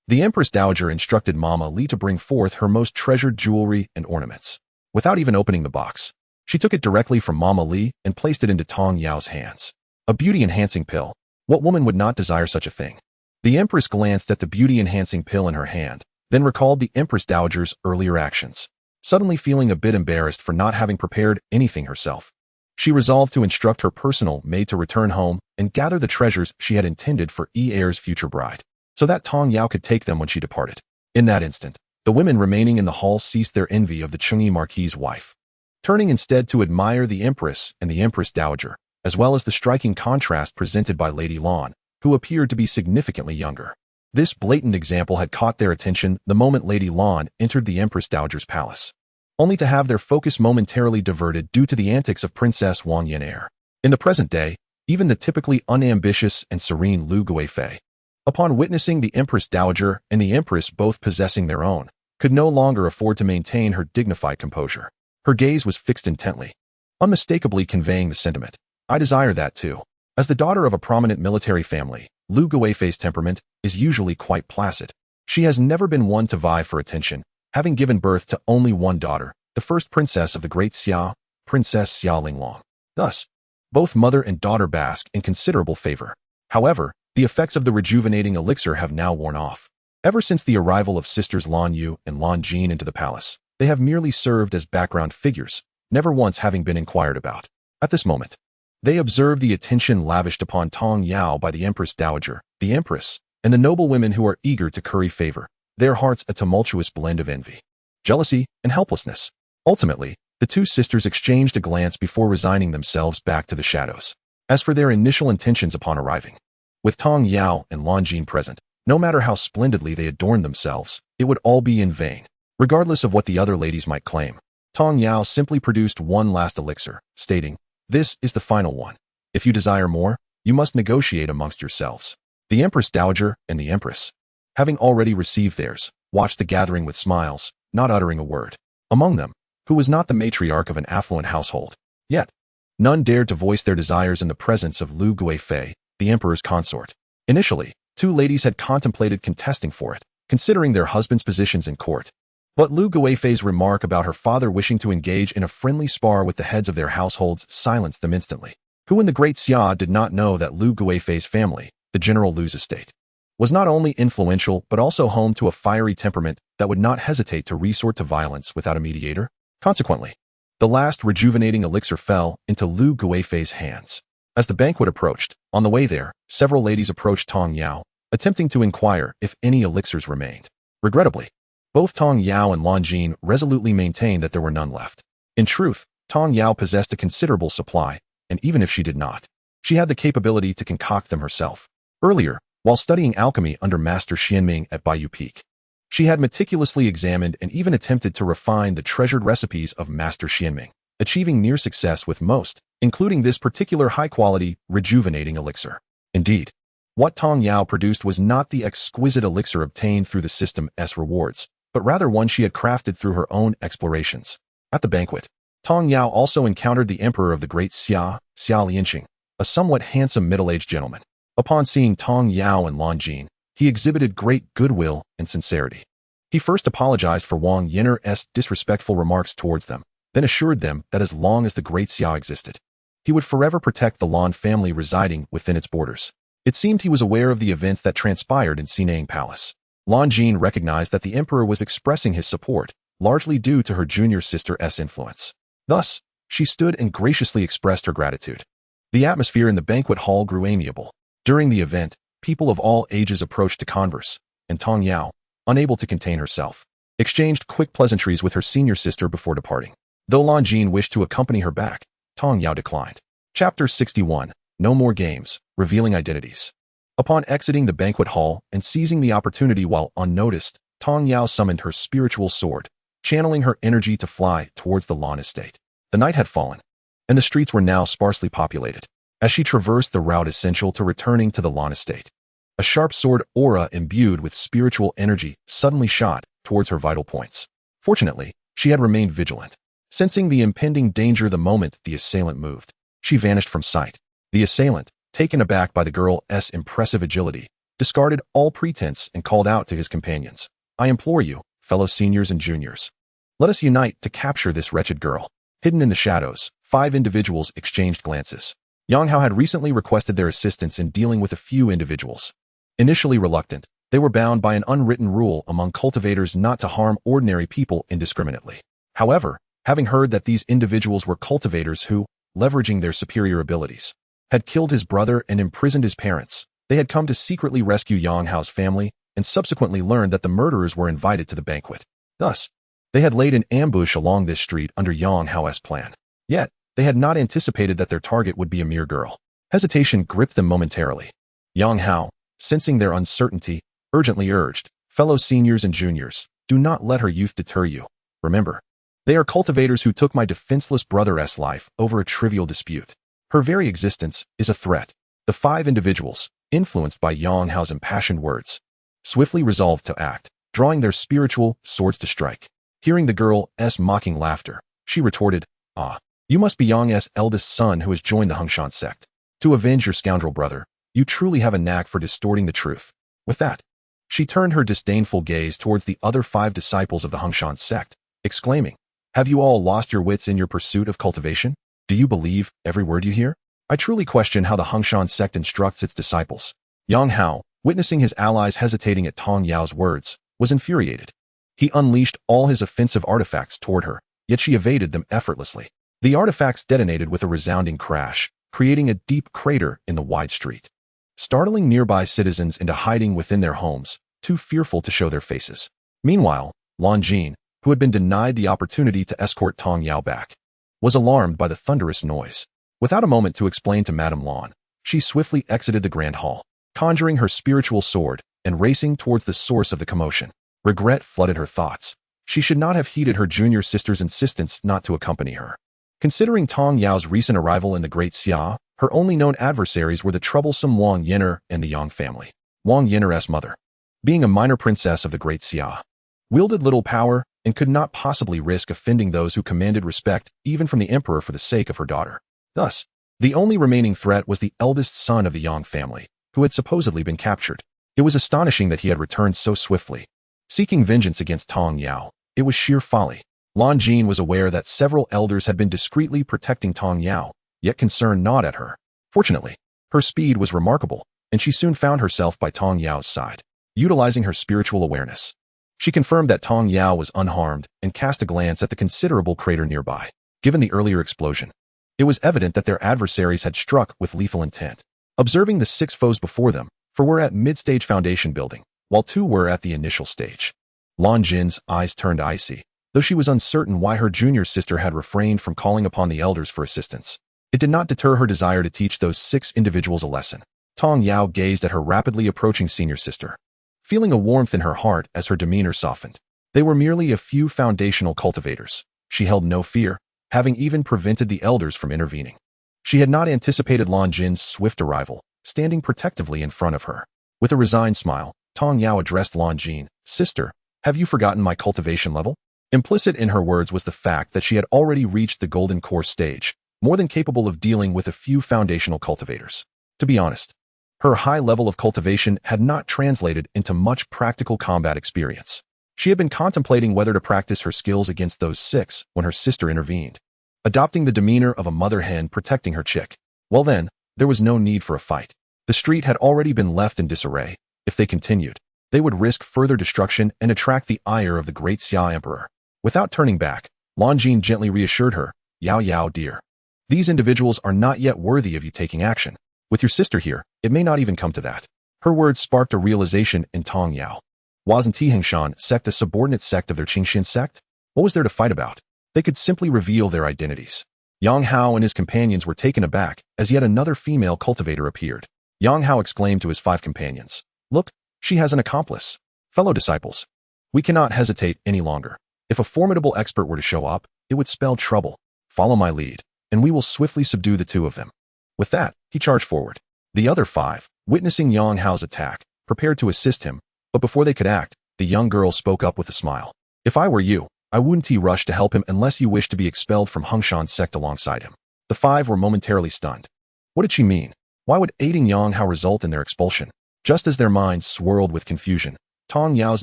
The Empress Dowager instructed Mama Li to bring forth her most treasured jewelry and ornaments. Without even opening the box, she took it directly from Mama Li and placed it into Tong Yao's hands. A beauty-enhancing pill. What woman would not desire such a thing? The Empress glanced at the beauty-enhancing pill in her hand, then recalled the Empress Dowager's earlier actions. Suddenly feeling a bit embarrassed for not having prepared anything herself, she resolved to instruct her personal maid to return home and gather the treasures she had intended for Heir's future bride, so that Tong Yao could take them when she departed. In that instant, the women remaining in the hall ceased their envy of the Qingyi Marquis's wife, turning instead to admire the Empress and the Empress Dowager, as well as the striking contrast presented by Lady Lan, who appeared to be significantly younger. This blatant example had caught their attention the moment Lady Lan entered the Empress Dowager's palace, only to have their focus momentarily diverted due to the antics of Princess Wang Yan'er. In the present day, even the typically unambitious and serene Lu Guifei, upon witnessing the Empress Dowager and the Empress both possessing their own, could no longer afford to maintain her dignified composure. Her gaze was fixed intently, unmistakably conveying the sentiment, "I desire that too." As the daughter of a prominent military family, Lu Guifei's temperament is usually quite placid. She has never been one to vie for attention, having given birth to only one daughter, the the first princess of the Great Xia, Princess Xia Linglong. Thus, both mother and daughter bask in considerable favor. However, the effects of the rejuvenating elixir have now worn off. Ever since the arrival of sisters Lan Yu and Lan Jin into the palace, they have merely served as background figures, never once having been inquired about. At this moment, they observe the attention lavished upon Tong Yao by the Empress Dowager, the Empress, and the noble women who are eager to curry favor, their hearts a tumultuous blend of envy, jealousy, and helplessness. Ultimately, the two sisters exchanged a glance before resigning themselves back to the shadows. As for their initial intentions upon arriving, with Tong Yao and Lan Jin present, no matter how splendidly they adorned themselves, it would all be in vain. Regardless of what the other ladies might claim, Tong Yao simply produced one last elixir, stating, "This is the final one. If you desire more, you must negotiate amongst yourselves." The Empress Dowager and the Empress, having already received theirs, watched the gathering with smiles, not uttering a word. Among them, who was not the matriarch of an affluent household, yet none dared to voice their desires in the presence of Lu Guifei, the emperor's consort. Initially, two ladies had contemplated contesting for it, considering their husbands' positions in court. But Lu Guifei's remark about her father wishing to engage in a friendly spar with the heads of their households silenced them instantly. Who in the Great Xia did not know that Lu Guifei's family, the General Lu's estate, was not only influential but also home to a fiery temperament that would not hesitate to resort to violence without a mediator? Consequently, the last rejuvenating elixir fell into Lu Guifei's hands. As the banquet approached, on the way there, several ladies approached Tong Yao, attempting to inquire if any elixirs remained. Regrettably, both Tong Yao and Lan Jin resolutely maintained that there were none left. In truth, Tong Yao possessed a considerable supply, and even if she did not, she had the capability to concoct them herself. Earlier, while studying alchemy under Master Xianming at Bayou Peak, she had meticulously examined and even attempted to refine the treasured recipes of Master Xianming, achieving near success with most, including this particular high-quality, rejuvenating elixir. Indeed, what Tong Yao produced was not the exquisite elixir obtained through the system's rewards, but rather one she had crafted through her own explorations. At the banquet, Tong Yao also encountered the emperor of the Great Xia, Xia Lianqing, a somewhat handsome middle-aged gentleman. Upon seeing Tong Yao and Lan Jin, he exhibited great goodwill and sincerity. He first apologized for Wang Yin'er's disrespectful remarks towards them, then assured them that as long as the Great Xia existed, he would forever protect the Lan family residing within its borders. It seemed he was aware of the events that transpired in Xinang Palace. Lan Jin recognized that the emperor was expressing his support, largely due to her junior sister's influence. Thus, she stood and graciously expressed her gratitude. The atmosphere in the banquet hall grew amiable. During the event, people of all ages approached to converse, and Tong Yao, unable to contain herself, exchanged quick pleasantries with her senior sister before departing. Though Lan Jin wished to accompany her back, Tong Yao declined. Chapter 61. No More Games, Revealing Identities. Upon exiting the banquet hall and seizing the opportunity while unnoticed, Tong Yao summoned her spiritual sword, channeling her energy to fly towards the Lan estate. The night had fallen, and the streets were now sparsely populated. As she traversed the route essential to returning to the Lan estate, a sharp sword aura imbued with spiritual energy suddenly shot towards her vital points. Fortunately, she had remained vigilant. Sensing the impending danger the moment the assailant moved, she vanished from sight. The assailant, taken aback by the girl's impressive agility, discarded all pretense and called out to his companions. "I implore you, fellow seniors and juniors, let us unite to capture this wretched girl." Hidden in the shadows, 5 individuals exchanged glances. Yunxiao had recently requested their assistance in dealing with a few individuals. Initially reluctant, they were bound by an unwritten rule among cultivators not to harm ordinary people indiscriminately. However, having heard that these individuals were cultivators who, leveraging their superior abilities, had killed his brother and imprisoned his parents, they had come to secretly rescue Yunxiao's family and subsequently learned that the murderers were invited to the banquet. Thus, they had laid an ambush along this street under Yunxiao's plan. Yet, they had not anticipated that their target would be a mere girl. Hesitation gripped them momentarily. Yunxiao, sensing their uncertainty, urgently urged, "Fellow seniors and juniors, do not let her youth deter you. Remember, they are cultivators who took my defenseless brother's life over a trivial dispute. Her very existence is a threat." The 5 individuals, influenced by Yunxiao's impassioned words, swiftly resolved to act, drawing their spiritual swords to strike. Hearing the girl's mocking laughter, she retorted, "Ah, you must be Yang's eldest son who has joined the Qingxuan Sect. To avenge your scoundrel brother, you truly have a knack for distorting the truth." With that, she turned her disdainful gaze towards the other 5 disciples of the Qingxuan Sect, exclaiming, Have you all lost your wits in your pursuit of cultivation? Do you believe every word you hear? I truly question how the Qingxuan Sect instructs its disciples. Yang Hao, witnessing his allies hesitating at Tong Yao's words, was infuriated. He unleashed all his offensive artifacts toward her, yet she evaded them effortlessly. The artifacts detonated with a resounding crash, creating a deep crater in the wide street, startling nearby citizens into hiding within their homes, too fearful to show their faces. Meanwhile, Lan Jin, who had been denied the opportunity to escort Tong Yao back, was alarmed by the thunderous noise. Without a moment to explain to Madame Lan, she swiftly exited the grand hall, conjuring her spiritual sword and racing towards the source of the commotion. Regret flooded her thoughts. She should not have heeded her junior sister's insistence not to accompany her. Considering Tong Yao's recent arrival in the Great Xia, her only known adversaries were the troublesome Wang Yin'er and the Yang family. Wang Yin'er's mother, being a minor princess of the Great Xia, wielded little power and could not possibly risk offending those who commanded respect even from the emperor for the sake of her daughter. Thus, the only remaining threat was the eldest son of the Yang family, who had supposedly been captured. It was astonishing that he had returned so swiftly. Seeking vengeance against Tong Yao, it was sheer folly. Lan Jin was aware that several elders had been discreetly protecting Tong Yao, yet concern gnawed at her. Fortunately, her speed was remarkable, and she soon found herself by Tong Yao's side. Utilizing her spiritual awareness, she confirmed that Tong Yao was unharmed and cast a glance at the considerable crater nearby. Given the earlier explosion, it was evident that their adversaries had struck with lethal intent. Observing the 6 foes before them, 4 were at mid-stage foundation building, while 2 were at the initial stage. Lan Jin's eyes turned icy, though she was uncertain why her junior sister had refrained from calling upon the elders for assistance. It did not deter her desire to teach those 6 individuals a lesson. Tong Yao gazed at her rapidly approaching senior sister, feeling a warmth in her heart as her demeanor softened. They were merely a few foundational cultivators. She held no fear, having even prevented the elders from intervening. She had not anticipated Lan Jin's swift arrival, standing protectively in front of her. With a resigned smile, Tong Yao addressed Lan Jin. Sister, have you forgotten my cultivation level? Implicit in her words was the fact that she had already reached the golden core stage, more than capable of dealing with a few foundational cultivators. To be honest, her high level of cultivation had not translated into much practical combat experience. She had been contemplating whether to practice her skills against those 6 when her sister intervened, adopting the demeanor of a mother hen protecting her chick. Well then, there was no need for a fight. The street had already been left in disarray. If they continued, they would risk further destruction and attract the ire of the Great Xia Emperor. Without turning back, Lan Jin gently reassured her, Yao, dear. These individuals are not yet worthy of you taking action. With your sister here, it may not even come to that. Her words sparked a realization in Tong Yao. Wasn't Qingxuan Sect a subordinate sect of their Qingxuan Sect? What was there to fight about? They could simply reveal their identities. Yang Hao and his companions were taken aback as yet another female cultivator appeared. Yang Hao exclaimed to his 5 companions, Look, she has an accomplice. Fellow disciples, we cannot hesitate any longer. If a formidable expert were to show up, it would spell trouble. Follow my lead, and we will swiftly subdue the 2 of them. With that, he charged forward. The other 5, witnessing Yang Hao's attack, prepared to assist him, but before they could act, the young girl spoke up with a smile. If I were you, I wouldn't rush to help him unless you wish to be expelled from Qingxuan Sect alongside him. The 5 were momentarily stunned. What did she mean? Why would aiding Yang Hao result in their expulsion? Just as their minds swirled with confusion, Tong Yao's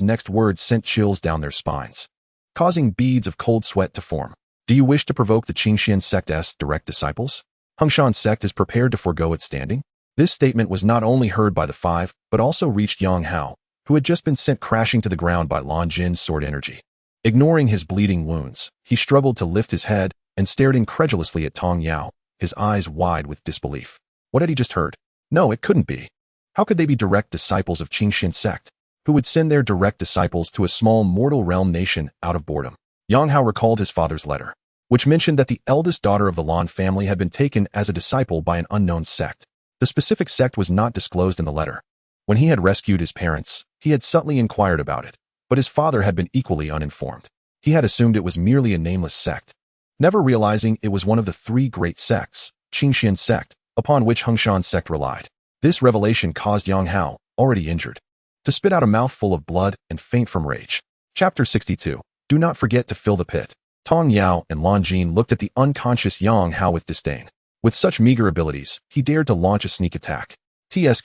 next words sent chills down their spines, causing beads of cold sweat to form. Do you wish to provoke the Qingxuan Sect's direct disciples? Qingxuan Sect is prepared to forego its standing? This statement was not only heard by the 5, but also reached Yang Hao, who had just been sent crashing to the ground by Lan Jin's sword energy. Ignoring his bleeding wounds, he struggled to lift his head and stared incredulously at Tong Yao, his eyes wide with disbelief. What had he just heard? No, it couldn't be. How could they be direct disciples of Qingxuan Sect, who would send their direct disciples to a small mortal realm nation out of boredom? Yang Hao recalled his father's letter, which mentioned that the eldest daughter of the Lan family had been taken as a disciple by an unknown sect. The specific sect was not disclosed in the letter. When he had rescued his parents, he had subtly inquired about it, but his father had been equally uninformed. He had assumed it was merely a nameless sect, never realizing it was one of the 3 great sects, Qingxuan Sect, upon which Qingxuan Sect relied. This revelation caused Yang Hao, already injured, to spit out a mouthful of blood and faint from rage. Chapter 62. Do not forget to fill the pit. Tong Yao and Lan Jin looked at the unconscious Yang Hao with disdain. With such meager abilities, he dared to launch a sneak attack. TSK.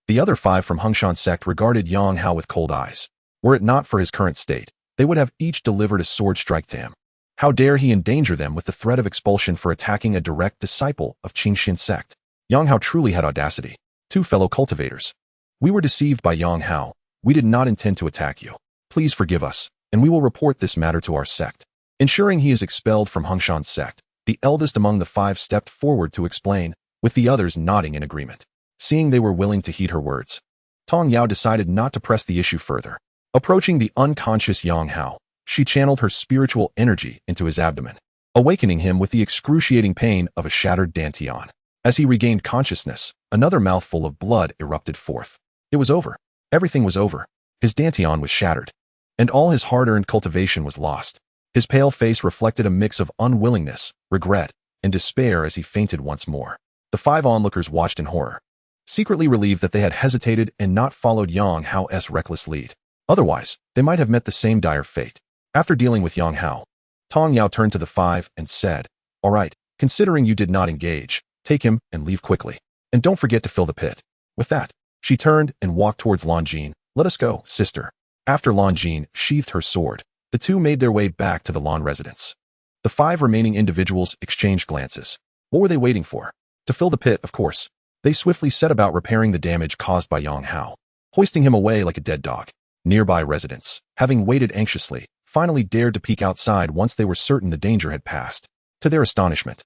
The other 5 from Qingxuan Sect regarded Yang Hao with cold eyes. Were it not for his current state, they would have each delivered a sword strike to him. How dare he endanger them with the threat of expulsion for attacking a direct disciple of Qingxuan Sect? Yang Hao truly had audacity. Two fellow cultivators. We were deceived by Yang Hao. We did not intend to attack you. Please forgive us, and we will report this matter to our sect. Ensuring he is expelled from Qingxuan Sect, the eldest among the five stepped forward to explain, with the others nodding in agreement. Seeing they were willing to heed her words, Tong Yao decided not to press the issue further. Approaching the unconscious Yang Hao, she channeled her spiritual energy into his abdomen, awakening him with the excruciating pain of a shattered dantian. As he regained consciousness, another mouthful of blood erupted forth. It was over. Everything was over. His dantian was shattered, and all his hard-earned cultivation was lost. His pale face reflected a mix of unwillingness, regret, and despair as he fainted once more. The five onlookers watched in horror, secretly relieved that they had hesitated and not followed Yang Hao's reckless lead. Otherwise, they might have met the same dire fate. After dealing with Yang Hao, Tong Yao turned to the five and said, "All right, considering you did not engage, take him and leave quickly. And don't forget to fill the pit." With that, she turned and walked towards Lanjin. "Let us go, sister." After Lanjin sheathed her sword, the two made their way back to the Lan residence. The five remaining individuals exchanged glances. What were they waiting for? To fill the pit, of course. They swiftly set about repairing the damage caused by Yang Hao, hoisting him away like a dead dog. Nearby residents, having waited anxiously, finally dared to peek outside once they were certain the danger had passed. To their astonishment,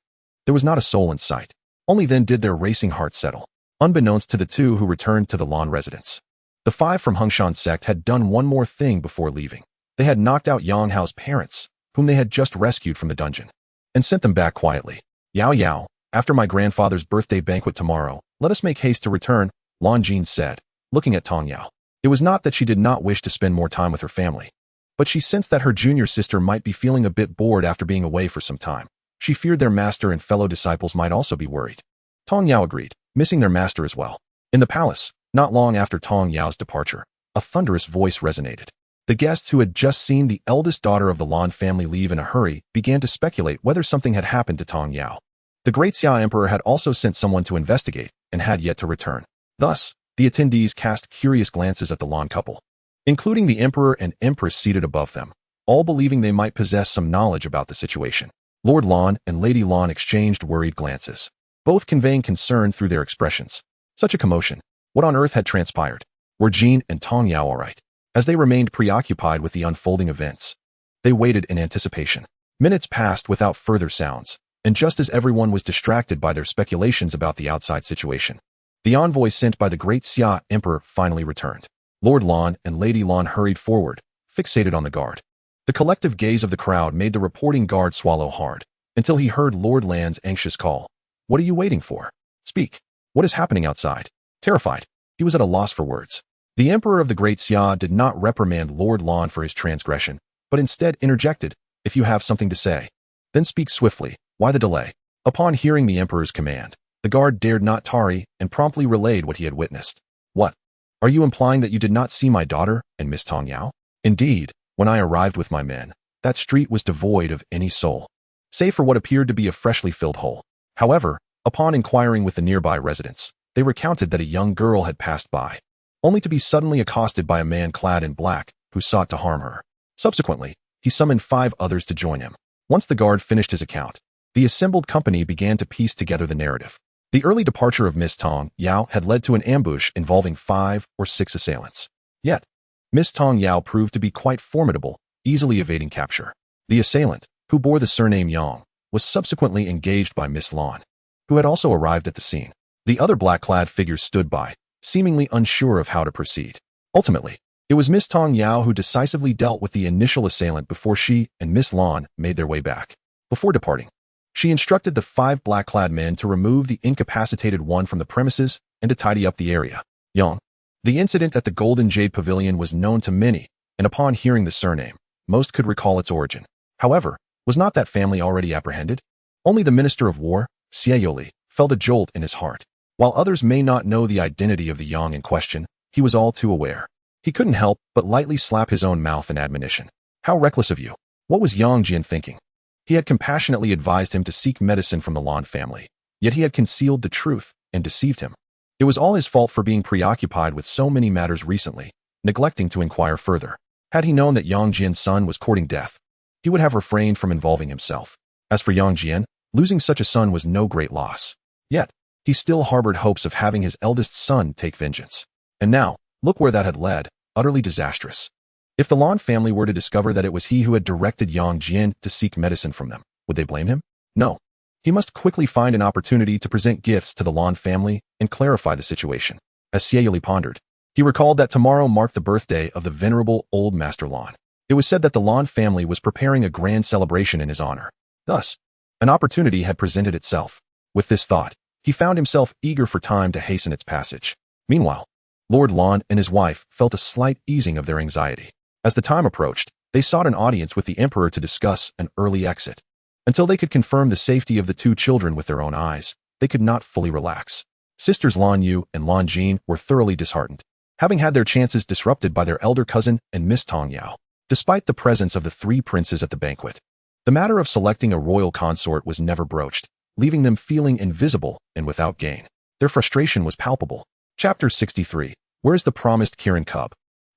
there was not a soul in sight. Only then did their racing hearts settle, unbeknownst to the two who returned to the Lan residence. The five from Qingxuan Sect had done one more thing before leaving. They had knocked out Yang Hao's parents, whom they had just rescued from the dungeon, and sent them back quietly. "Yao Yao, after my grandfather's birthday banquet tomorrow, let us make haste to return," Lanjin said, looking at Tong Yao. It was not that she did not wish to spend more time with her family, but she sensed that her junior sister might be feeling a bit bored after being away for some time. She feared their master and fellow disciples might also be worried. Tong Yao agreed, missing their master as well. In the palace, not long after Tong Yao's departure, a thunderous voice resonated. The guests who had just seen the eldest daughter of the Lan family leave in a hurry began to speculate whether something had happened to Tong Yao. The great Xia Emperor had also sent someone to investigate and had yet to return. Thus, the attendees cast curious glances at the Lan couple, including the Emperor and Empress seated above them, all believing they might possess some knowledge about the situation. Lord Lan and Lady Lan exchanged worried glances, both conveying concern through their expressions. Such a commotion. What on earth had transpired? Were Jean and Tong Yao all right? As they remained preoccupied with the unfolding events, they waited in anticipation. Minutes passed without further sounds, and just as everyone was distracted by their speculations about the outside situation, the envoy sent by the great Xia Emperor finally returned. Lord Lan and Lady Lan hurried forward, fixated on the guard. The collective gaze of the crowd made the reporting guard swallow hard, until he heard Lord Lan's anxious call. "What are you waiting for? Speak. What is happening outside?" Terrified, he was at a loss for words. The Emperor of the Great Xia did not reprimand Lord Lan for his transgression, but instead interjected, "If you have something to say, then speak swiftly. Why the delay?" Upon hearing the Emperor's command, the guard dared not tarry and promptly relayed what he had witnessed. "What? Are you implying that you did not see my daughter and Miss Tong Yao?" "Indeed, when I arrived with my men, that street was devoid of any soul, save for what appeared to be a freshly filled hole. However, upon inquiring with the nearby residents, they recounted that a young girl had passed by, only to be suddenly accosted by a man clad in black who sought to harm her. Subsequently, he summoned 5 others to join him." Once the guard finished his account, the assembled company began to piece together the narrative. The early departure of Miss Tong Yao had led to an ambush involving 5 or 6 assailants. Yet, Miss Tong Yao proved to be quite formidable, easily evading capture. The assailant, who bore the surname Yang, was subsequently engaged by Miss Lan, who had also arrived at the scene. The other black-clad figures stood by, seemingly unsure of how to proceed. Ultimately, it was Miss Tong Yao who decisively dealt with the initial assailant before she and Miss Lan made their way back. Before departing, she instructed the 5 black-clad men to remove the incapacitated one from the premises and to tidy up the area. Yang. The incident at the Golden Jade Pavilion was known to many, and upon hearing the surname, most could recall its origin. However, was not that family already apprehended? Only the Minister of War, Xie Yoli, felt a jolt in his heart. While others may not know the identity of the Yang in question, he was all too aware. He couldn't help but lightly slap his own mouth in admonition. How reckless of you! What was Yang Jian thinking? He had compassionately advised him to seek medicine from the Lan family, yet he had concealed the truth and deceived him. It was all his fault for being preoccupied with so many matters recently, neglecting to inquire further. Had he known that Yang Jian's son was courting death, he would have refrained from involving himself. As for Yang Jian, losing such a son was no great loss. Yet, he still harbored hopes of having his eldest son take vengeance. And now, look where that had led, utterly disastrous. If the Lan family were to discover that it was he who had directed Yang Jian to seek medicine from them, would they blame him? No. He must quickly find an opportunity to present gifts to the Lan family and clarify the situation. As Xie pondered, he recalled that tomorrow marked the birthday of the venerable old Master Lan. It was said that the Lan family was preparing a grand celebration in his honor. Thus, an opportunity had presented itself. With this thought, he found himself eager for time to hasten its passage. Meanwhile, Lord Lan and his wife felt a slight easing of their anxiety. As the time approached, they sought an audience with the emperor to discuss an early exit. Until they could confirm the safety of the two children with their own eyes, they could not fully relax. Sisters Lan Yu and Lan Jin were thoroughly disheartened, having had their chances disrupted by their elder cousin and Miss Tong Yao. Despite the presence of the three princes at the banquet, the matter of selecting a royal consort was never broached, leaving them feeling invisible and without gain. Their frustration was palpable. Chapter 63. Where's the promised Kirin cub?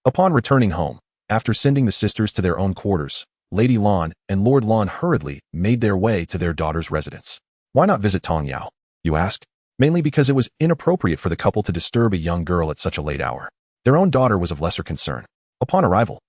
Upon returning home, after sending the sisters to their own quarters, Lady Lan and Lord Lan hurriedly made their way to their daughter's residence. Why not visit Tong Yao, you ask? Mainly because it was inappropriate for the couple to disturb a young girl at such a late hour. Their own daughter was of lesser concern. Upon arrival,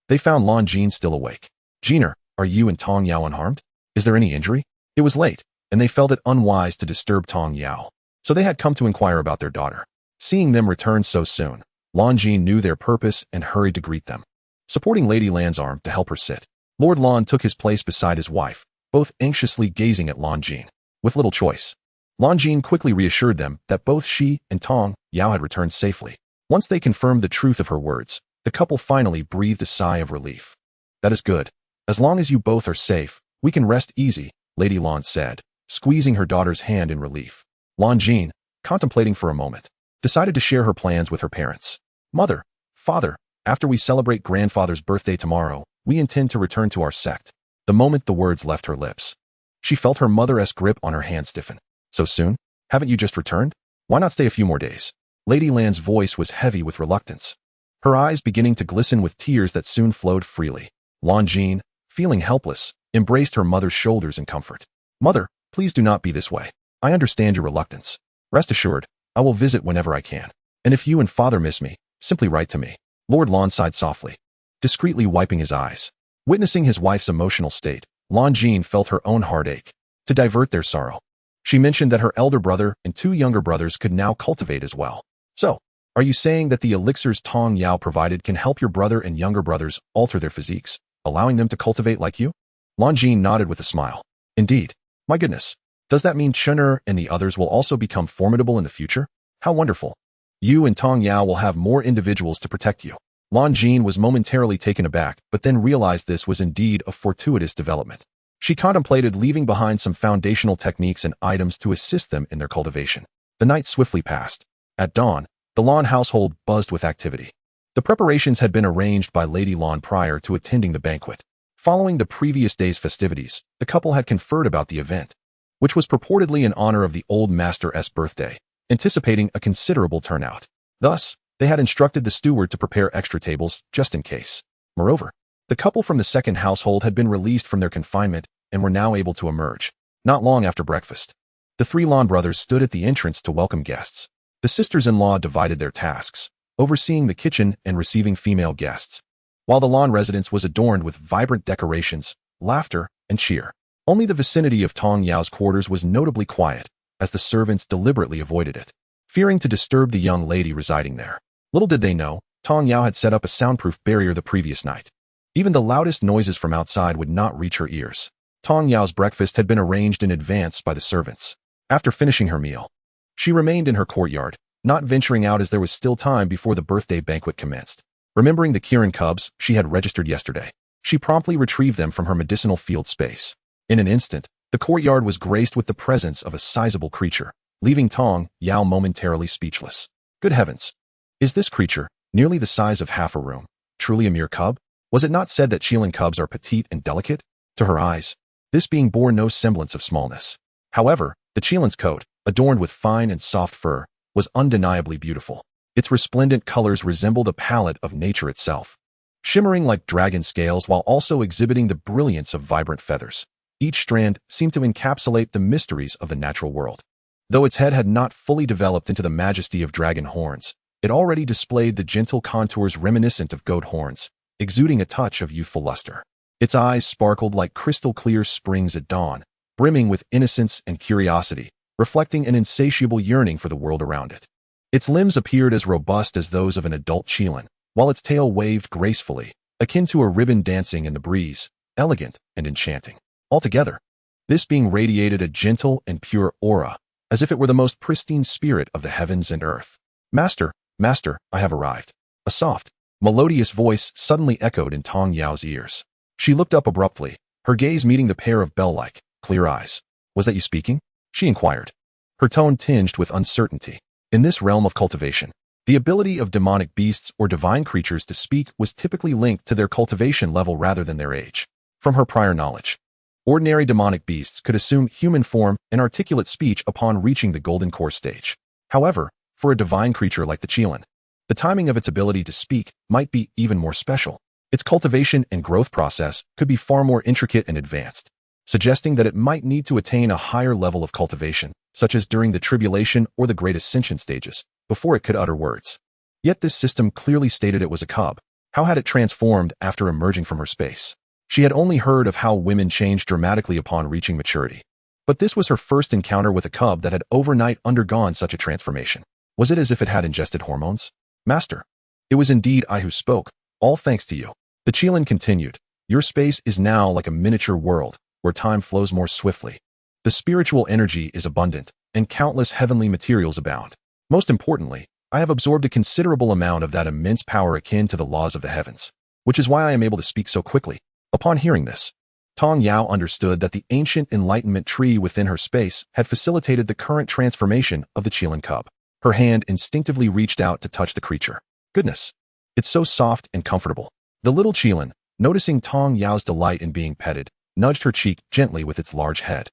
they found Lan Jin still awake. Jiner, are you and Tong Yao unharmed? Is there any injury? It was late, and they felt it unwise to disturb Tong Yao, so they had come to inquire about their daughter. Seeing them return so soon, Lan Jin knew their purpose and hurried to greet them. Supporting Lady Lan's arm to help her sit, Lord Lan took his place beside his wife, both anxiously gazing at Lan Jin. With little choice, Lan Jin quickly reassured them that both she and Tong Yao had returned safely. Once they confirmed the truth of her words, the couple finally breathed a sigh of relief. That is good. As long as you both are safe, we can rest easy, Lady Lan said, squeezing her daughter's hand in relief. Lan Jin, contemplating for a moment, decided to share her plans with her parents. Mother, father, after we celebrate grandfather's birthday tomorrow, we intend to return to our sect. The moment the words left her lips, she felt her mother-esque grip on her hand stiffen. So soon? Haven't you just returned? Why not stay a few more days? Lady Lan's voice was heavy with reluctance, her eyes beginning to glisten with tears that soon flowed freely. Lan Jin, feeling helpless, embraced her mother's shoulders in comfort. Mother, please do not be this way. I understand your reluctance. Rest assured, I will visit whenever I can. And if you and father miss me, simply write to me. Lord Lan sighed softly, discreetly wiping his eyes. Witnessing his wife's emotional state, Lan Jin felt her own heart ache. To divert their sorrow, she mentioned that her elder brother and two younger brothers could now cultivate as well. So, are you saying that the elixirs Tong Yao provided can help your brother and younger brothers alter their physiques, allowing them to cultivate like you? Lan Jin nodded with a smile. Indeed. My goodness. Does that mean Chener and the others will also become formidable in the future? How wonderful. You and Tong Yao will have more individuals to protect you. Lan Jin was momentarily taken aback, but then realized this was indeed a fortuitous development. She contemplated leaving behind some foundational techniques and items to assist them in their cultivation. The night swiftly passed. At dawn, the Lan household buzzed with activity. The preparations had been arranged by Lady Lan prior to attending the banquet. Following the previous day's festivities, the couple had conferred about the event, which was purportedly in honor of the old master's birthday, anticipating a considerable turnout. Thus, they had instructed the steward to prepare extra tables just in case. Moreover, the couple from the second household had been released from their confinement and were now able to emerge. Not long after breakfast, the three Lan brothers stood at the entrance to welcome guests. The sisters-in-law divided their tasks, overseeing the kitchen and receiving female guests, while the Lan residence was adorned with vibrant decorations, laughter, and cheer. Only the vicinity of Tong Yao's quarters was notably quiet, as the servants deliberately avoided it, fearing to disturb the young lady residing there. Little did they know, Tong Yao had set up a soundproof barrier the previous night. Even the loudest noises from outside would not reach her ears. Tong Yao's breakfast had been arranged in advance by the servants. After finishing her meal, she remained in her courtyard, not venturing out as there was still time before the birthday banquet commenced. Remembering the Kirin cubs she had registered yesterday, she promptly retrieved them from her medicinal field space. In an instant, the courtyard was graced with the presence of a sizable creature, leaving Tong Yao momentarily speechless. Good heavens! Is this creature, nearly the size of half a room, truly a mere cub? Was it not said that Qilin cubs are petite and delicate? To her eyes, this being bore no semblance of smallness. However, the Qilin's coat, adorned with fine and soft fur, was undeniably beautiful. Its resplendent colors resembled a palette of nature itself. shimmering like dragon scales while also exhibiting the brilliance of vibrant feathers. Each strand seemed to encapsulate the mysteries of the natural world. Though its head had not fully developed into the majesty of dragon horns, it already displayed the gentle contours reminiscent of goat horns, exuding a touch of youthful luster. Its eyes sparkled like crystal-clear springs at dawn, brimming with innocence and curiosity, reflecting an insatiable yearning for the world around it. Its limbs appeared as robust as those of an adult qilin, while its tail waved gracefully, akin to a ribbon dancing in the breeze, elegant and enchanting. Altogether, this being radiated a gentle and pure aura, as if it were the most pristine spirit of the heavens and earth. Master, Master, I have arrived. A soft, melodious voice suddenly echoed in Tong Yao's ears. She looked up abruptly, her gaze meeting the pair of bell-like, clear eyes. Was that you speaking? She inquired, her tone tinged with uncertainty. In this realm of cultivation, the ability of demonic beasts or divine creatures to speak was typically linked to their cultivation level rather than their age. From her prior knowledge, ordinary demonic beasts could assume human form and articulate speech upon reaching the golden core stage. However, for a divine creature like the qilin, the timing of its ability to speak might be even more special. Its cultivation and growth process could be far more intricate and advanced, suggesting that it might need to attain a higher level of cultivation, such as during the tribulation or the great ascension stages, before it could utter words. Yet this system clearly stated it was a cub. How had it transformed after emerging from her space? She had only heard of how women changed dramatically upon reaching maturity. But this was her first encounter with a cub that had overnight undergone such a transformation. Was it as if it had ingested hormones? Master, it was indeed I who spoke, all thanks to you. The qilin continued. Your space is now like a miniature world, where time flows more swiftly. The spiritual energy is abundant, and countless heavenly materials abound. Most importantly, I have absorbed a considerable amount of that immense power akin to the laws of the heavens, which is why I am able to speak so quickly. Upon hearing this, Tong Yao understood that the ancient enlightenment tree within her space had facilitated the current transformation of the qilin cub. Her hand instinctively reached out to touch the creature. Goodness, it's so soft and comfortable. The little qilin, noticing Tong Yao's delight in being petted, nudged her cheek gently with its large head.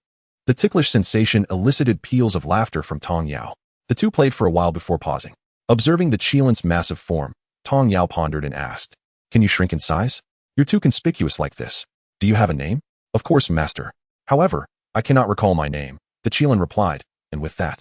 The ticklish sensation elicited peals of laughter from Tong Yao. The two played for a while before pausing. Observing the qilin's massive form, Tong Yao pondered and asked, "Can you shrink in size? You're too conspicuous like this. Do you have a name?" "Of course, master. However, I cannot recall my name," the qilin replied, and with that,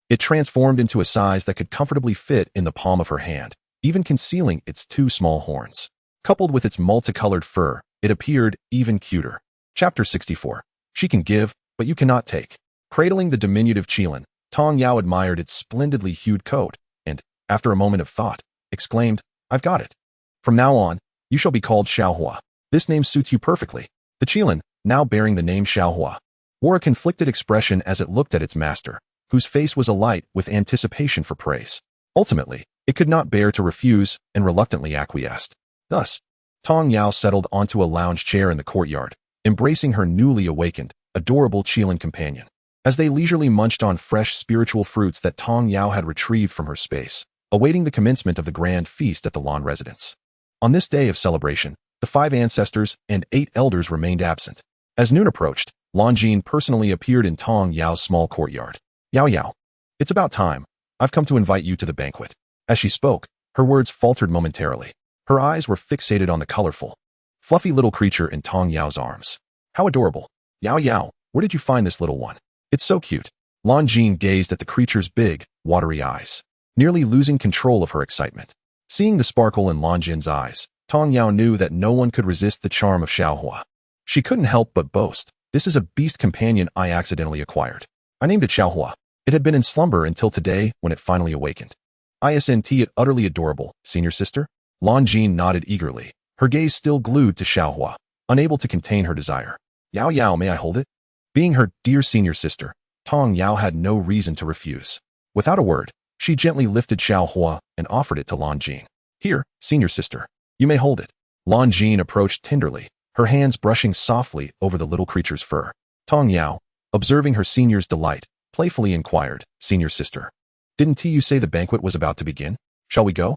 it transformed into a size that could comfortably fit in the palm of her hand, even concealing its two small horns. Coupled with its multicolored fur, it appeared even cuter. Chapter 64. She can give, but you cannot take. Cradling the diminutive qilin, Tong Yao admired its splendidly hued coat, and, after a moment of thought, exclaimed, "I've got it. From now on, you shall be called Xiaohua. This name suits you perfectly." The qilin, now bearing the name Xiaohua, wore a conflicted expression as it looked at its master, whose face was alight with anticipation for praise. Ultimately, it could not bear to refuse and reluctantly acquiesced. Thus, Tong Yao settled onto a lounge chair in the courtyard, embracing her newly awakened, adorable qilin companion. As they leisurely munched on fresh spiritual fruits that Tong Yao had retrieved from her space, awaiting the commencement of the grand feast at the Lan residence. On this day of celebration, the 5 ancestors and 8 elders remained absent. As noon approached, Lanjin personally appeared in Tong Yao's small courtyard. "Yao Yao, it's about time. I've come to invite you to the banquet." As she spoke, her words faltered momentarily. Her eyes were fixated on the colorful, fluffy little creature in Tong Yao's arms. "How adorable. Yao Yao, where did you find this little one? It's so cute." Lanjin gazed at the creature's big, watery eyes, nearly losing control of her excitement. Seeing the sparkle in Lanjin's eyes, Tong Yao knew that no one could resist the charm of Xiaohua. She couldn't help but boast, "This is a beast companion I accidentally acquired. I named it Xiaohua. It had been in slumber until today when it finally awakened. Isn't it utterly adorable, senior sister?" Lanjin nodded eagerly, her gaze still glued to Xiaohua, unable to contain her desire. "Yao Yao, may I hold it?" Being her dear senior sister, Tong Yao had no reason to refuse. Without a word, she gently lifted Xiaohua and offered it to Lanjin. "Here, senior sister, you may hold it." Lanjin approached tenderly, her hands brushing softly over the little creature's fur. Tong Yao, observing her senior's delight, playfully inquired, "Senior sister, didn't you say the banquet was about to begin? Shall we go?"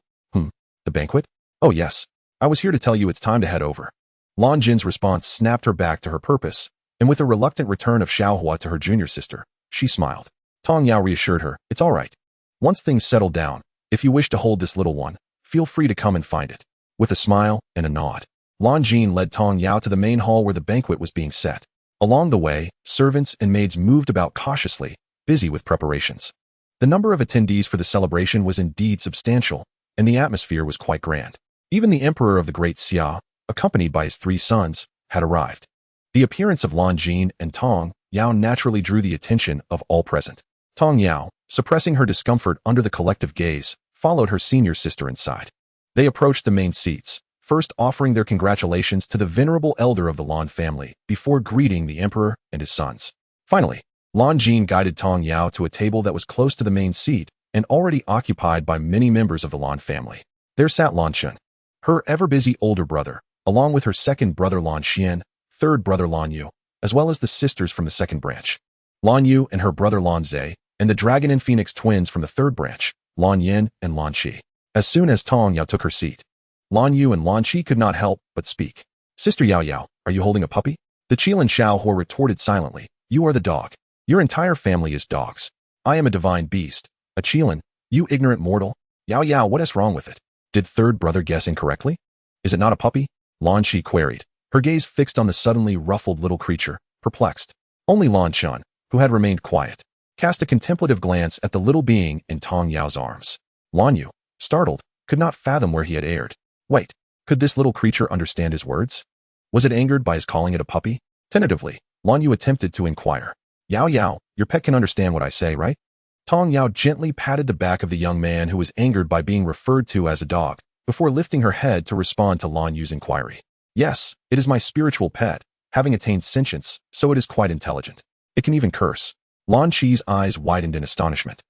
The banquet? "Oh yes. I was here to tell you it's time to head over." Lanjin's response snapped her back to her purpose, and with a reluctant return of Xiaohua to her junior sister, she smiled. Tong Yao reassured her, "It's all right. Once things settle down, if you wish to hold this little one, feel free to come and find it." With a smile and a nod, Lan Jin led Tong Yao to the main hall where the banquet was being set. Along the way, servants and maids moved about cautiously, busy with preparations. The number of attendees for the celebration was indeed substantial, and the atmosphere was quite grand. Even the emperor of the Great Xia, accompanied by his 3 sons, had arrived. The appearance of Lan Jin and Tong Yao naturally drew the attention of all present. Tong Yao, suppressing her discomfort under the collective gaze, followed her senior sister inside. They approached the main seats, first offering their congratulations to the venerable elder of the Lan family before greeting the emperor and his sons. Finally, Lan Jin guided Tong Yao to a table that was close to the main seat and already occupied by many members of the Lan family. There sat Lan Shun, her ever-busy older brother, along with her second brother Lan Xian, third brother Lan Yu, as well as the sisters from the second branch, Lan Yu and her brother Lan Zhe, and the dragon and phoenix twins from the third branch, Lan Yin and Lan Qi. As soon as Tong Yao took her seat, Lan Yu and Lan Qi could not help but speak. "Sister Yao Yao, are you holding a puppy?" The Qilin Xiaohua retorted silently, "You are the dog. Your entire family is dogs. I am a divine beast, a Qilin, you ignorant mortal. Yao Yao, what is wrong with it? Did third brother guess incorrectly? Is it not a puppy?" Lan Qi queried, her gaze fixed on the suddenly ruffled little creature, perplexed. Only Lan Shun, who had remained quiet, cast a contemplative glance at the little being in Tong Yao's arms. Lan Yu, startled, could not fathom where he had erred. Wait, could this little creature understand his words? Was it angered by his calling it a puppy? Tentatively, Lan Yu attempted to inquire. "Yao Yao, your pet can understand what I say, right?" Tong Yao gently patted the back of the young man who was angered by being referred to as a dog, before lifting her head to respond to Lan Yu's inquiry. "Yes, it is my spiritual pet, having attained sentience, so it is quite intelligent. It can even curse." Lan Qi's eyes widened in astonishment,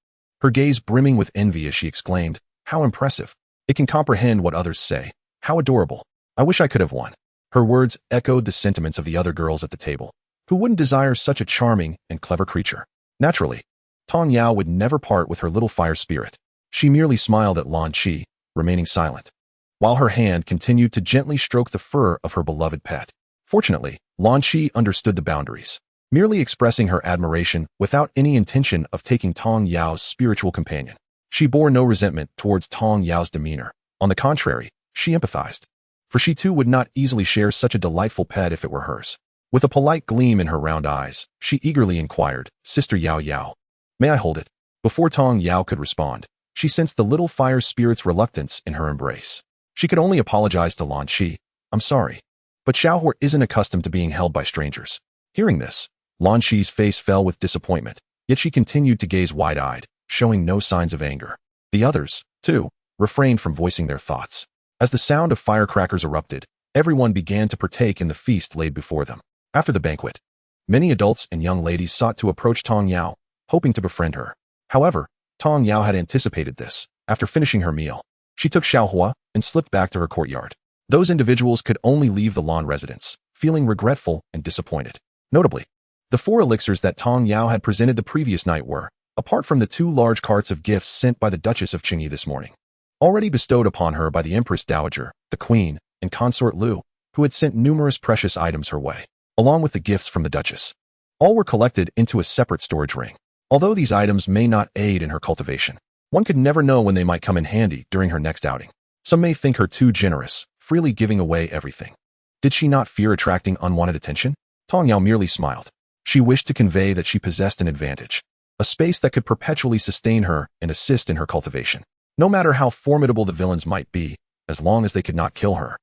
her gaze brimming with envy as she exclaimed, "How impressive! It can comprehend what others say. How adorable! I wish I could have one." Her words echoed the sentiments of the other girls at the table. Who wouldn't desire such a charming and clever creature? Naturally, Tong Yao would never part with her little fire spirit. She merely smiled at Lan Qi, remaining silent, while her hand continued to gently stroke the fur of her beloved pet. Fortunately, Lan Qi understood the boundaries, merely expressing her admiration without any intention of taking Tong Yao's spiritual companion. She bore no resentment towards Tong Yao's demeanor. On the contrary, she empathized, for she too would not easily share such a delightful pet if it were hers. With a polite gleam in her round eyes, she eagerly inquired, "Sister Yao Yao, may I hold it?" Before Tong Yao could respond, she sensed the little fire spirit's reluctance in her embrace. She could only apologize to Lan Qi. "I'm sorry, but Xiaohua isn't accustomed to being held by strangers." Hearing this, Lan Qi's face fell with disappointment, yet she continued to gaze wide-eyed, showing no signs of anger. The others, too, refrained from voicing their thoughts. As the sound of firecrackers erupted, everyone began to partake in the feast laid before them. After the banquet, many adults and young ladies sought to approach Tong Yao, hoping to befriend her. However, Tong Yao had anticipated this. After finishing her meal, she took Xiaohua and slipped back to her courtyard. Those individuals could only leave the Lan residence, feeling regretful and disappointed. Notably, the 4 elixirs that Tong Yao had presented the previous night were, apart from the 2 large carts of gifts sent by the Duchess of Qingyi this morning, already bestowed upon her by the Empress Dowager, the Queen, and Consort Lu, who had sent numerous precious items her way, along with the gifts from the Duchess. All were collected into a separate storage ring. Although these items may not aid in her cultivation, one could never know when they might come in handy during her next outing. Some may think her too generous, freely giving away everything. Did she not fear attracting unwanted attention? Tong Yao merely smiled. She wished to convey that she possessed an advantage, a space that could perpetually sustain her and assist in her cultivation. No matter how formidable the villains might be, as long as they could not kill her,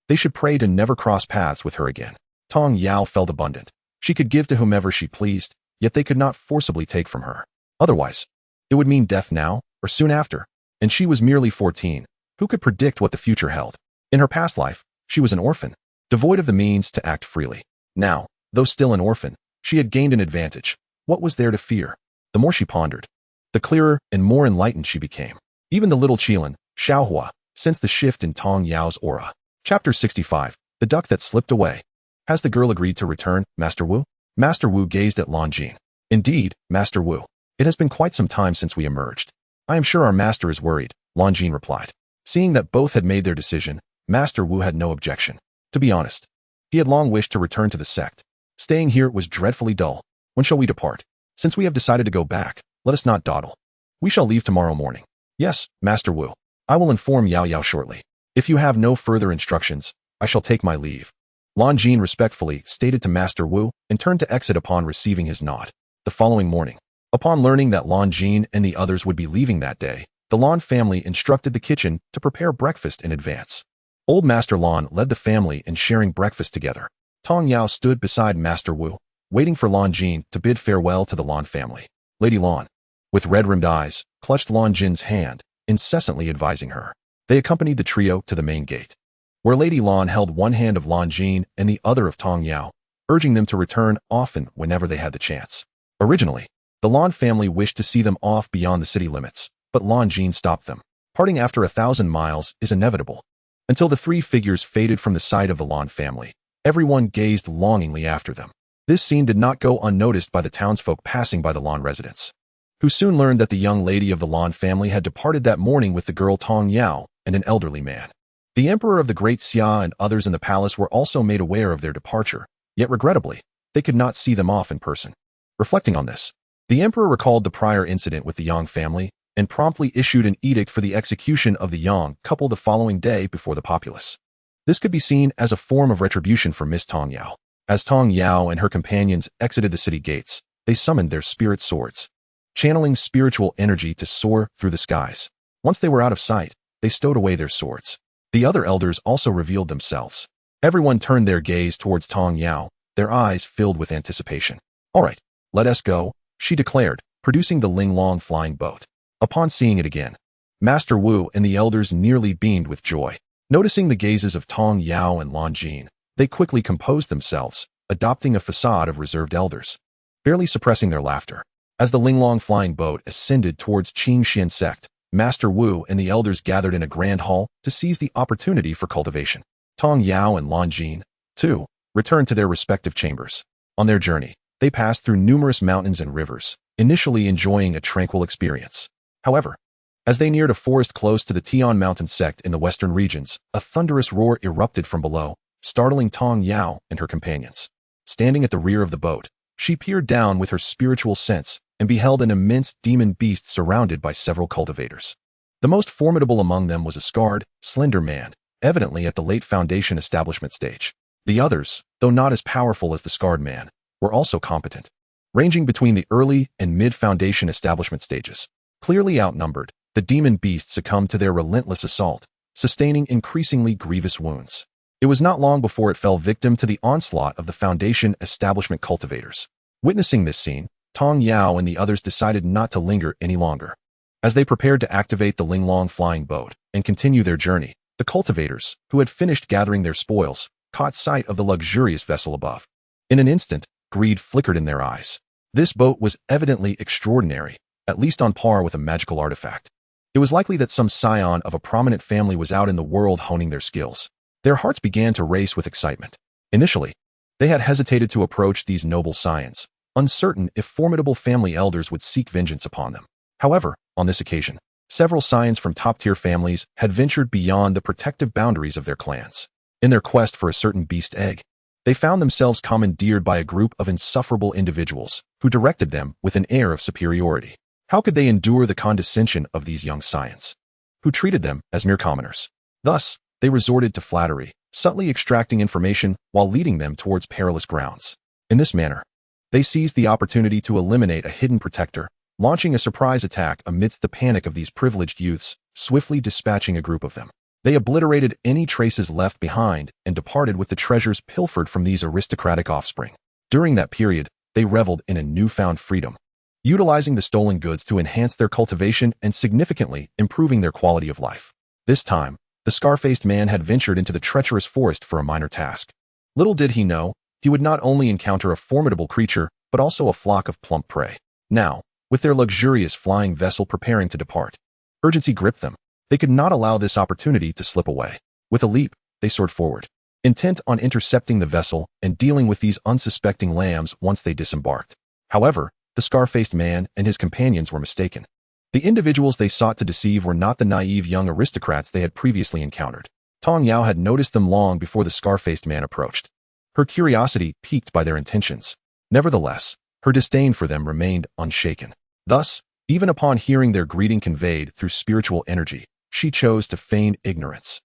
they should pray to never cross paths with her again. Tong Yao felt abundant. She could give to whomever she pleased, yet they could not forcibly take from her. Otherwise, it would mean death now or soon after, and she was merely 14. Who could predict what the future held? In her past life, she was an orphan, devoid of the means to act freely. Now, though still an orphan, she had gained an advantage. What was there to fear? The more she pondered, the clearer and more enlightened she became. Even the little Qilin, Xiaohua, sensed the shift in Tong Yao's aura. Chapter 65. The Duck That Slipped Away. Has the girl agreed to return, Master Wu? Master Wu gazed at Lan Jin. Indeed, Master Wu. It has been quite some time since we emerged. I am sure our master is worried, Lan Jin replied. Seeing that both had made their decision, Master Wu had no objection. To be honest, he had long wished to return to the sect. Staying here was dreadfully dull. When shall we depart? Since we have decided to go back, let us not dawdle. We shall leave tomorrow morning. Yes, Master Wu. I will inform Yao Yao shortly. If you have no further instructions, I shall take my leave. Lan Jin respectfully stated to Master Wu and turned to exit upon receiving his nod. The following morning, upon learning that Lan Jin and the others would be leaving that day, the Lan family instructed the kitchen to prepare breakfast in advance. Old Master Lan led the family in sharing breakfast together. Tong Yao stood beside Master Wu, waiting for Lan Jin to bid farewell to the Lan family. Lady Lan, with red-rimmed eyes, clutched Lan Jin's hand, incessantly advising her. They accompanied the trio to the main gate, where Lady Lan held one hand of Lan Jin and the other of Tong Yao, urging them to return often whenever they had the chance. Originally, the Lan family wished to see them off beyond the city limits, but Lan Jin stopped them. Parting after 1,000 miles is inevitable. Until the three figures faded from the sight of the Lan family, everyone gazed longingly after them. This scene did not go unnoticed by the townsfolk passing by the Lan residence, who soon learned that the young lady of the Lan family had departed that morning with the girl Tong Yao and an elderly man. The emperor of the Great Xia and others in the palace were also made aware of their departure, yet regrettably, they could not see them off in person. Reflecting on this, the emperor recalled the prior incident with the Yang family and promptly issued an edict for the execution of the Yang couple the following day before the populace. This could be seen as a form of retribution for Miss Tong Yao. As Tong Yao and her companions exited the city gates, they summoned their spirit swords, channeling spiritual energy to soar through the skies. Once they were out of sight, they stowed away their swords. The other elders also revealed themselves. Everyone turned their gaze towards Tong Yao, their eyes filled with anticipation. All right, let us go, she declared, producing the Linglong flying boat. Upon seeing it again, Master Wu and the elders nearly beamed with joy. Noticing the gazes of Tong Yao and Lan Jin, they quickly composed themselves, adopting a facade of reserved elders, barely suppressing their laughter. As the Linglong flying boat ascended towards Qingxuan Sect, Master Wu and the elders gathered in a grand hall to seize the opportunity for cultivation. Tong Yao and Lan Jin, too, returned to their respective chambers. On their journey, they passed through numerous mountains and rivers, initially enjoying a tranquil experience. However, as they neared a forest close to the Tian Mountain Sect in the western regions, a thunderous roar erupted from below, startling Tong Yao and her companions. Standing at the rear of the boat, she peered down with her spiritual sense and beheld an immense demon beast surrounded by several cultivators. The most formidable among them was a scarred, slender man, evidently at the late Foundation establishment stage. The others, though not as powerful as the scarred man, were also competent, ranging between the early and mid-Foundation establishment stages. Clearly outnumbered, the demon beast succumbed to their relentless assault, sustaining increasingly grievous wounds. It was not long before it fell victim to the onslaught of the Foundation establishment cultivators. Witnessing this scene, Tong Yao and the others decided not to linger any longer. As they prepared to activate the Linglong flying boat and continue their journey, the cultivators, who had finished gathering their spoils, caught sight of the luxurious vessel above. In an instant, greed flickered in their eyes. This boat was evidently extraordinary, at least on par with a magical artifact. It was likely that some scion of a prominent family was out in the world honing their skills. Their hearts began to race with excitement. Initially, they had hesitated to approach these noble scions, uncertain if formidable family elders would seek vengeance upon them. However, on this occasion, several scions from top-tier families had ventured beyond the protective boundaries of their clans. In their quest for a certain beast egg, they found themselves commandeered by a group of insufferable individuals who directed them with an air of superiority. How could they endure the condescension of these young scions, who treated them as mere commoners? Thus, they resorted to flattery, subtly extracting information while leading them towards perilous grounds. In this manner, they seized the opportunity to eliminate a hidden protector, launching a surprise attack amidst the panic of these privileged youths, swiftly dispatching a group of them. They obliterated any traces left behind and departed with the treasures pilfered from these aristocratic offspring. During that period, they reveled in a newfound freedom, utilizing the stolen goods to enhance their cultivation and significantly improving their quality of life. This time, the scar-faced man had ventured into the treacherous forest for a minor task. Little did he know, he would not only encounter a formidable creature, but also a flock of plump prey. Now, with their luxurious flying vessel preparing to depart, urgency gripped them. They could not allow this opportunity to slip away. With a leap, they soared forward, intent on intercepting the vessel and dealing with these unsuspecting lambs once they disembarked. However, the scar-faced man and his companions were mistaken. The individuals they sought to deceive were not the naive young aristocrats they had previously encountered. Tong Yao had noticed them long before the scar-faced man approached, her curiosity piqued by their intentions. Nevertheless, her disdain for them remained unshaken. Thus, even upon hearing their greeting conveyed through spiritual energy, she chose to feign ignorance.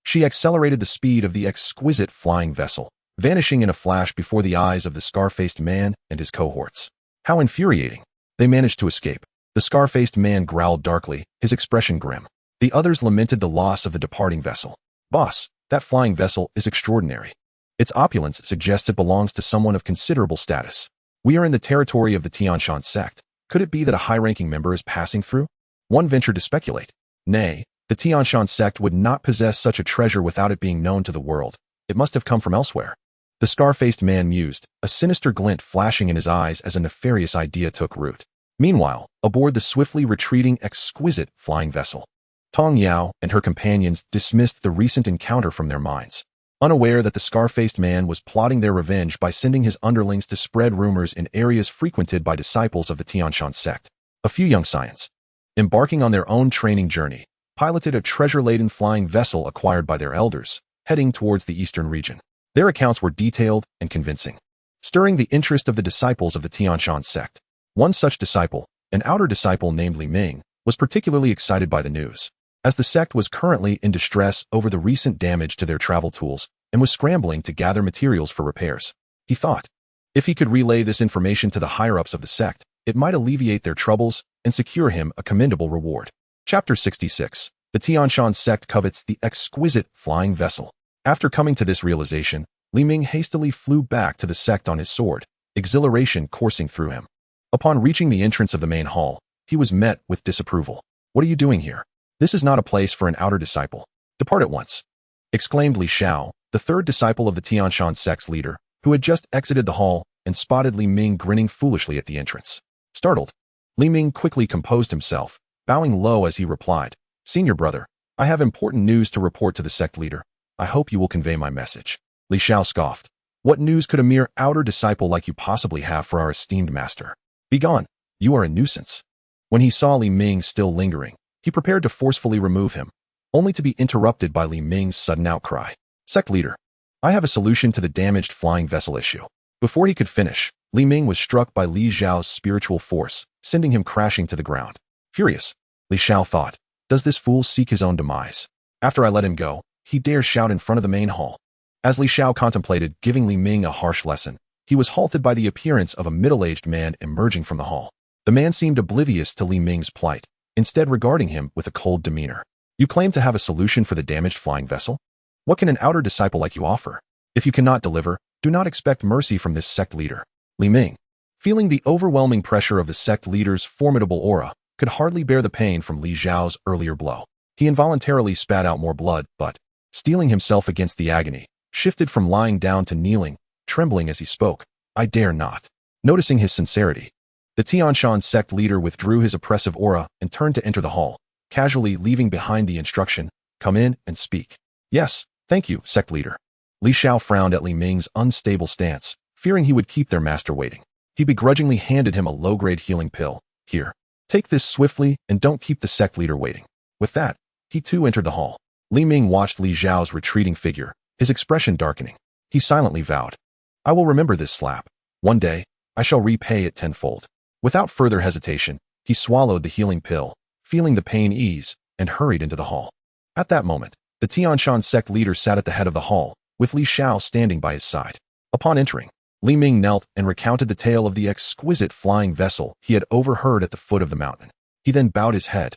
She accelerated the speed of the exquisite flying vessel, vanishing in a flash before the eyes of the scar-faced man and his cohorts. How infuriating. They managed to escape. The scar-faced man growled darkly, his expression grim. The others lamented the loss of the departing vessel. Boss, that flying vessel is extraordinary. Its opulence suggests it belongs to someone of considerable status. We are in the territory of the Qingxuan Sect. Could it be that a high-ranking member is passing through? One ventured to speculate. Nay, the Qingxuan Sect would not possess such a treasure without it being known to the world. It must have come from elsewhere. The scar-faced man mused, a sinister glint flashing in his eyes as a nefarious idea took root. Meanwhile, aboard the swiftly retreating exquisite flying vessel, Tong Yao and her companions dismissed the recent encounter from their minds, unaware that the scar-faced man was plotting their revenge by sending his underlings to spread rumors in areas frequented by disciples of the Qingxuan Sect. A few young xians, embarking on their own training journey, piloted a treasure-laden flying vessel acquired by their elders, heading towards the eastern region. Their accounts were detailed and convincing, stirring the interest of the disciples of the Qingxuan Sect. One such disciple, an outer disciple named Li Ming, was particularly excited by the news, as the sect was currently in distress over the recent damage to their travel tools and was scrambling to gather materials for repairs. He thought, if he could relay this information to the higher-ups of the sect, it might alleviate their troubles and secure him a commendable reward. Chapter 66. The Qingxuan Sect covets the exquisite flying vessel. After coming to this realization, Li Ming hastily flew back to the sect on his sword, exhilaration coursing through him. Upon reaching the entrance of the main hall, he was met with disapproval. What are you doing here? This is not a place for an outer disciple. Depart at once, exclaimed Li Xiao, the third disciple of the Qingxuan Sect's leader, who had just exited the hall and spotted Li Ming grinning foolishly at the entrance. Startled, Li Ming quickly composed himself, bowing low as he replied, Senior brother, I have important news to report to the sect leader. I hope you will convey my message. Li Xiao scoffed. What news could a mere outer disciple like you possibly have for our esteemed master? Begone, you are a nuisance. When he saw Li Ming still lingering, he prepared to forcefully remove him, only to be interrupted by Li Ming's sudden outcry. Sect leader, I have a solution to the damaged flying vessel issue. Before he could finish, Li Ming was struck by Li Xiao's spiritual force, sending him crashing to the ground. Furious, Li Xiao thought, does this fool seek his own demise? After I let him go, he dares shout in front of the main hall. As Li Xiao contemplated giving Li Ming a harsh lesson, he was halted by the appearance of a middle-aged man emerging from the hall. The man seemed oblivious to Li Ming's plight, instead regarding him with a cold demeanor. You claim to have a solution for the damaged flying vessel? What can an outer disciple like you offer? If you cannot deliver, do not expect mercy from this sect leader. Li Ming, feeling the overwhelming pressure of the sect leader's formidable aura, could hardly bear the pain from Li Xiao's earlier blow. He involuntarily spat out more blood, but, steeling himself against the agony, shifted from lying down to kneeling, trembling as he spoke. I dare not. Noticing his sincerity, the Qingxuan Sect leader withdrew his oppressive aura and turned to enter the hall, casually leaving behind the instruction, come in and speak. Yes, thank you, sect leader. Li Xiao frowned at Li Ming's unstable stance, fearing he would keep their master waiting. He begrudgingly handed him a low-grade healing pill. Here, take this swiftly and don't keep the sect leader waiting. With that, he too entered the hall. Li Ming watched Li Xiao's retreating figure, his expression darkening. He silently vowed, I will remember this slap. One day, I shall repay it tenfold. Without further hesitation, he swallowed the healing pill, feeling the pain ease, and hurried into the hall. At that moment, the Qingxuan Sect leader sat at the head of the hall, with Li Xiao standing by his side. Upon entering, Li Ming knelt and recounted the tale of the exquisite flying vessel he had overheard at the foot of the mountain. He then bowed his head,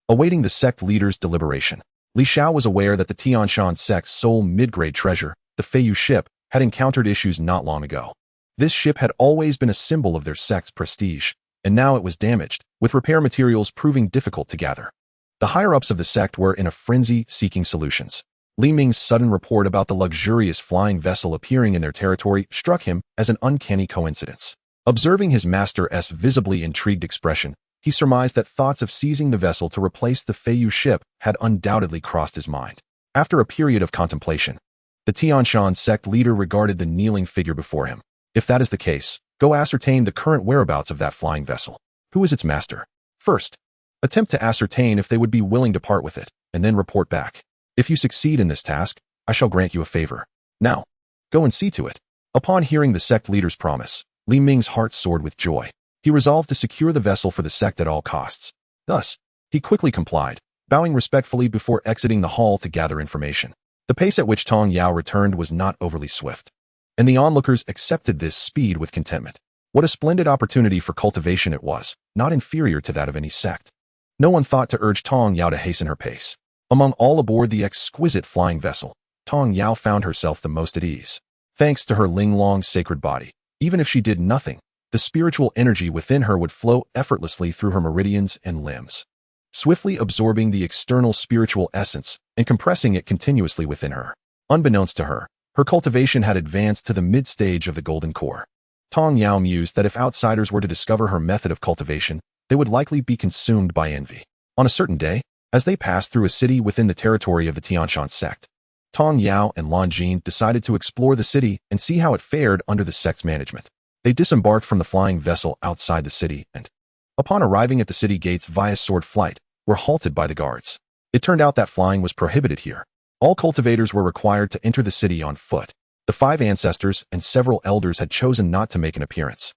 awaiting the sect leader's deliberation. Li Xiao was aware that the Qingxuan Sect's sole mid-grade treasure, the Feiyu ship, had encountered issues not long ago. This ship had always been a symbol of their sect's prestige, and now it was damaged, with repair materials proving difficult to gather. The higher-ups of the sect were in a frenzy seeking solutions. Li Ming's sudden report about the luxurious flying vessel appearing in their territory struck him as an uncanny coincidence. Observing his master's visibly intrigued expression, he surmised that thoughts of seizing the vessel to replace the Feiyu ship had undoubtedly crossed his mind. After a period of contemplation, the Qingxuan Sect leader regarded the kneeling figure before him. If that is the case, go ascertain the current whereabouts of that flying vessel. Who is its master? First, attempt to ascertain if they would be willing to part with it, and then report back. If you succeed in this task, I shall grant you a favor. Now, go and see to it. Upon hearing the sect leader's promise, Li Ming's heart soared with joy. He resolved to secure the vessel for the sect at all costs. Thus, he quickly complied, bowing respectfully before exiting the hall to gather information. The pace at which Tong Yao returned was not overly swift, and the onlookers accepted this speed with contentment. What a splendid opportunity for cultivation it was, not inferior to that of any sect. No one thought to urge Tong Yao to hasten her pace. Among all aboard the exquisite flying vessel, Tong Yao found herself the most at ease. Thanks to her Linglong's sacred body, even if she did nothing, the spiritual energy within her would flow effortlessly through her meridians and limbs, swiftly absorbing the external spiritual essence and compressing it continuously within her. Unbeknownst to her, her cultivation had advanced to the mid-stage of the golden core. Tong Yao mused that if outsiders were to discover her method of cultivation, they would likely be consumed by envy. On a certain day, as they passed through a city within the territory of the Qingxuan Sect, Tong Yao and Lan Jin decided to explore the city and see how it fared under the sect's management. They disembarked from the flying vessel outside the city and, upon arriving at the city gates via sword flight, were halted by the guards. It turned out that flying was prohibited here. All cultivators were required to enter the city on foot. The 5 ancestors and several elders had chosen not to make an appearance,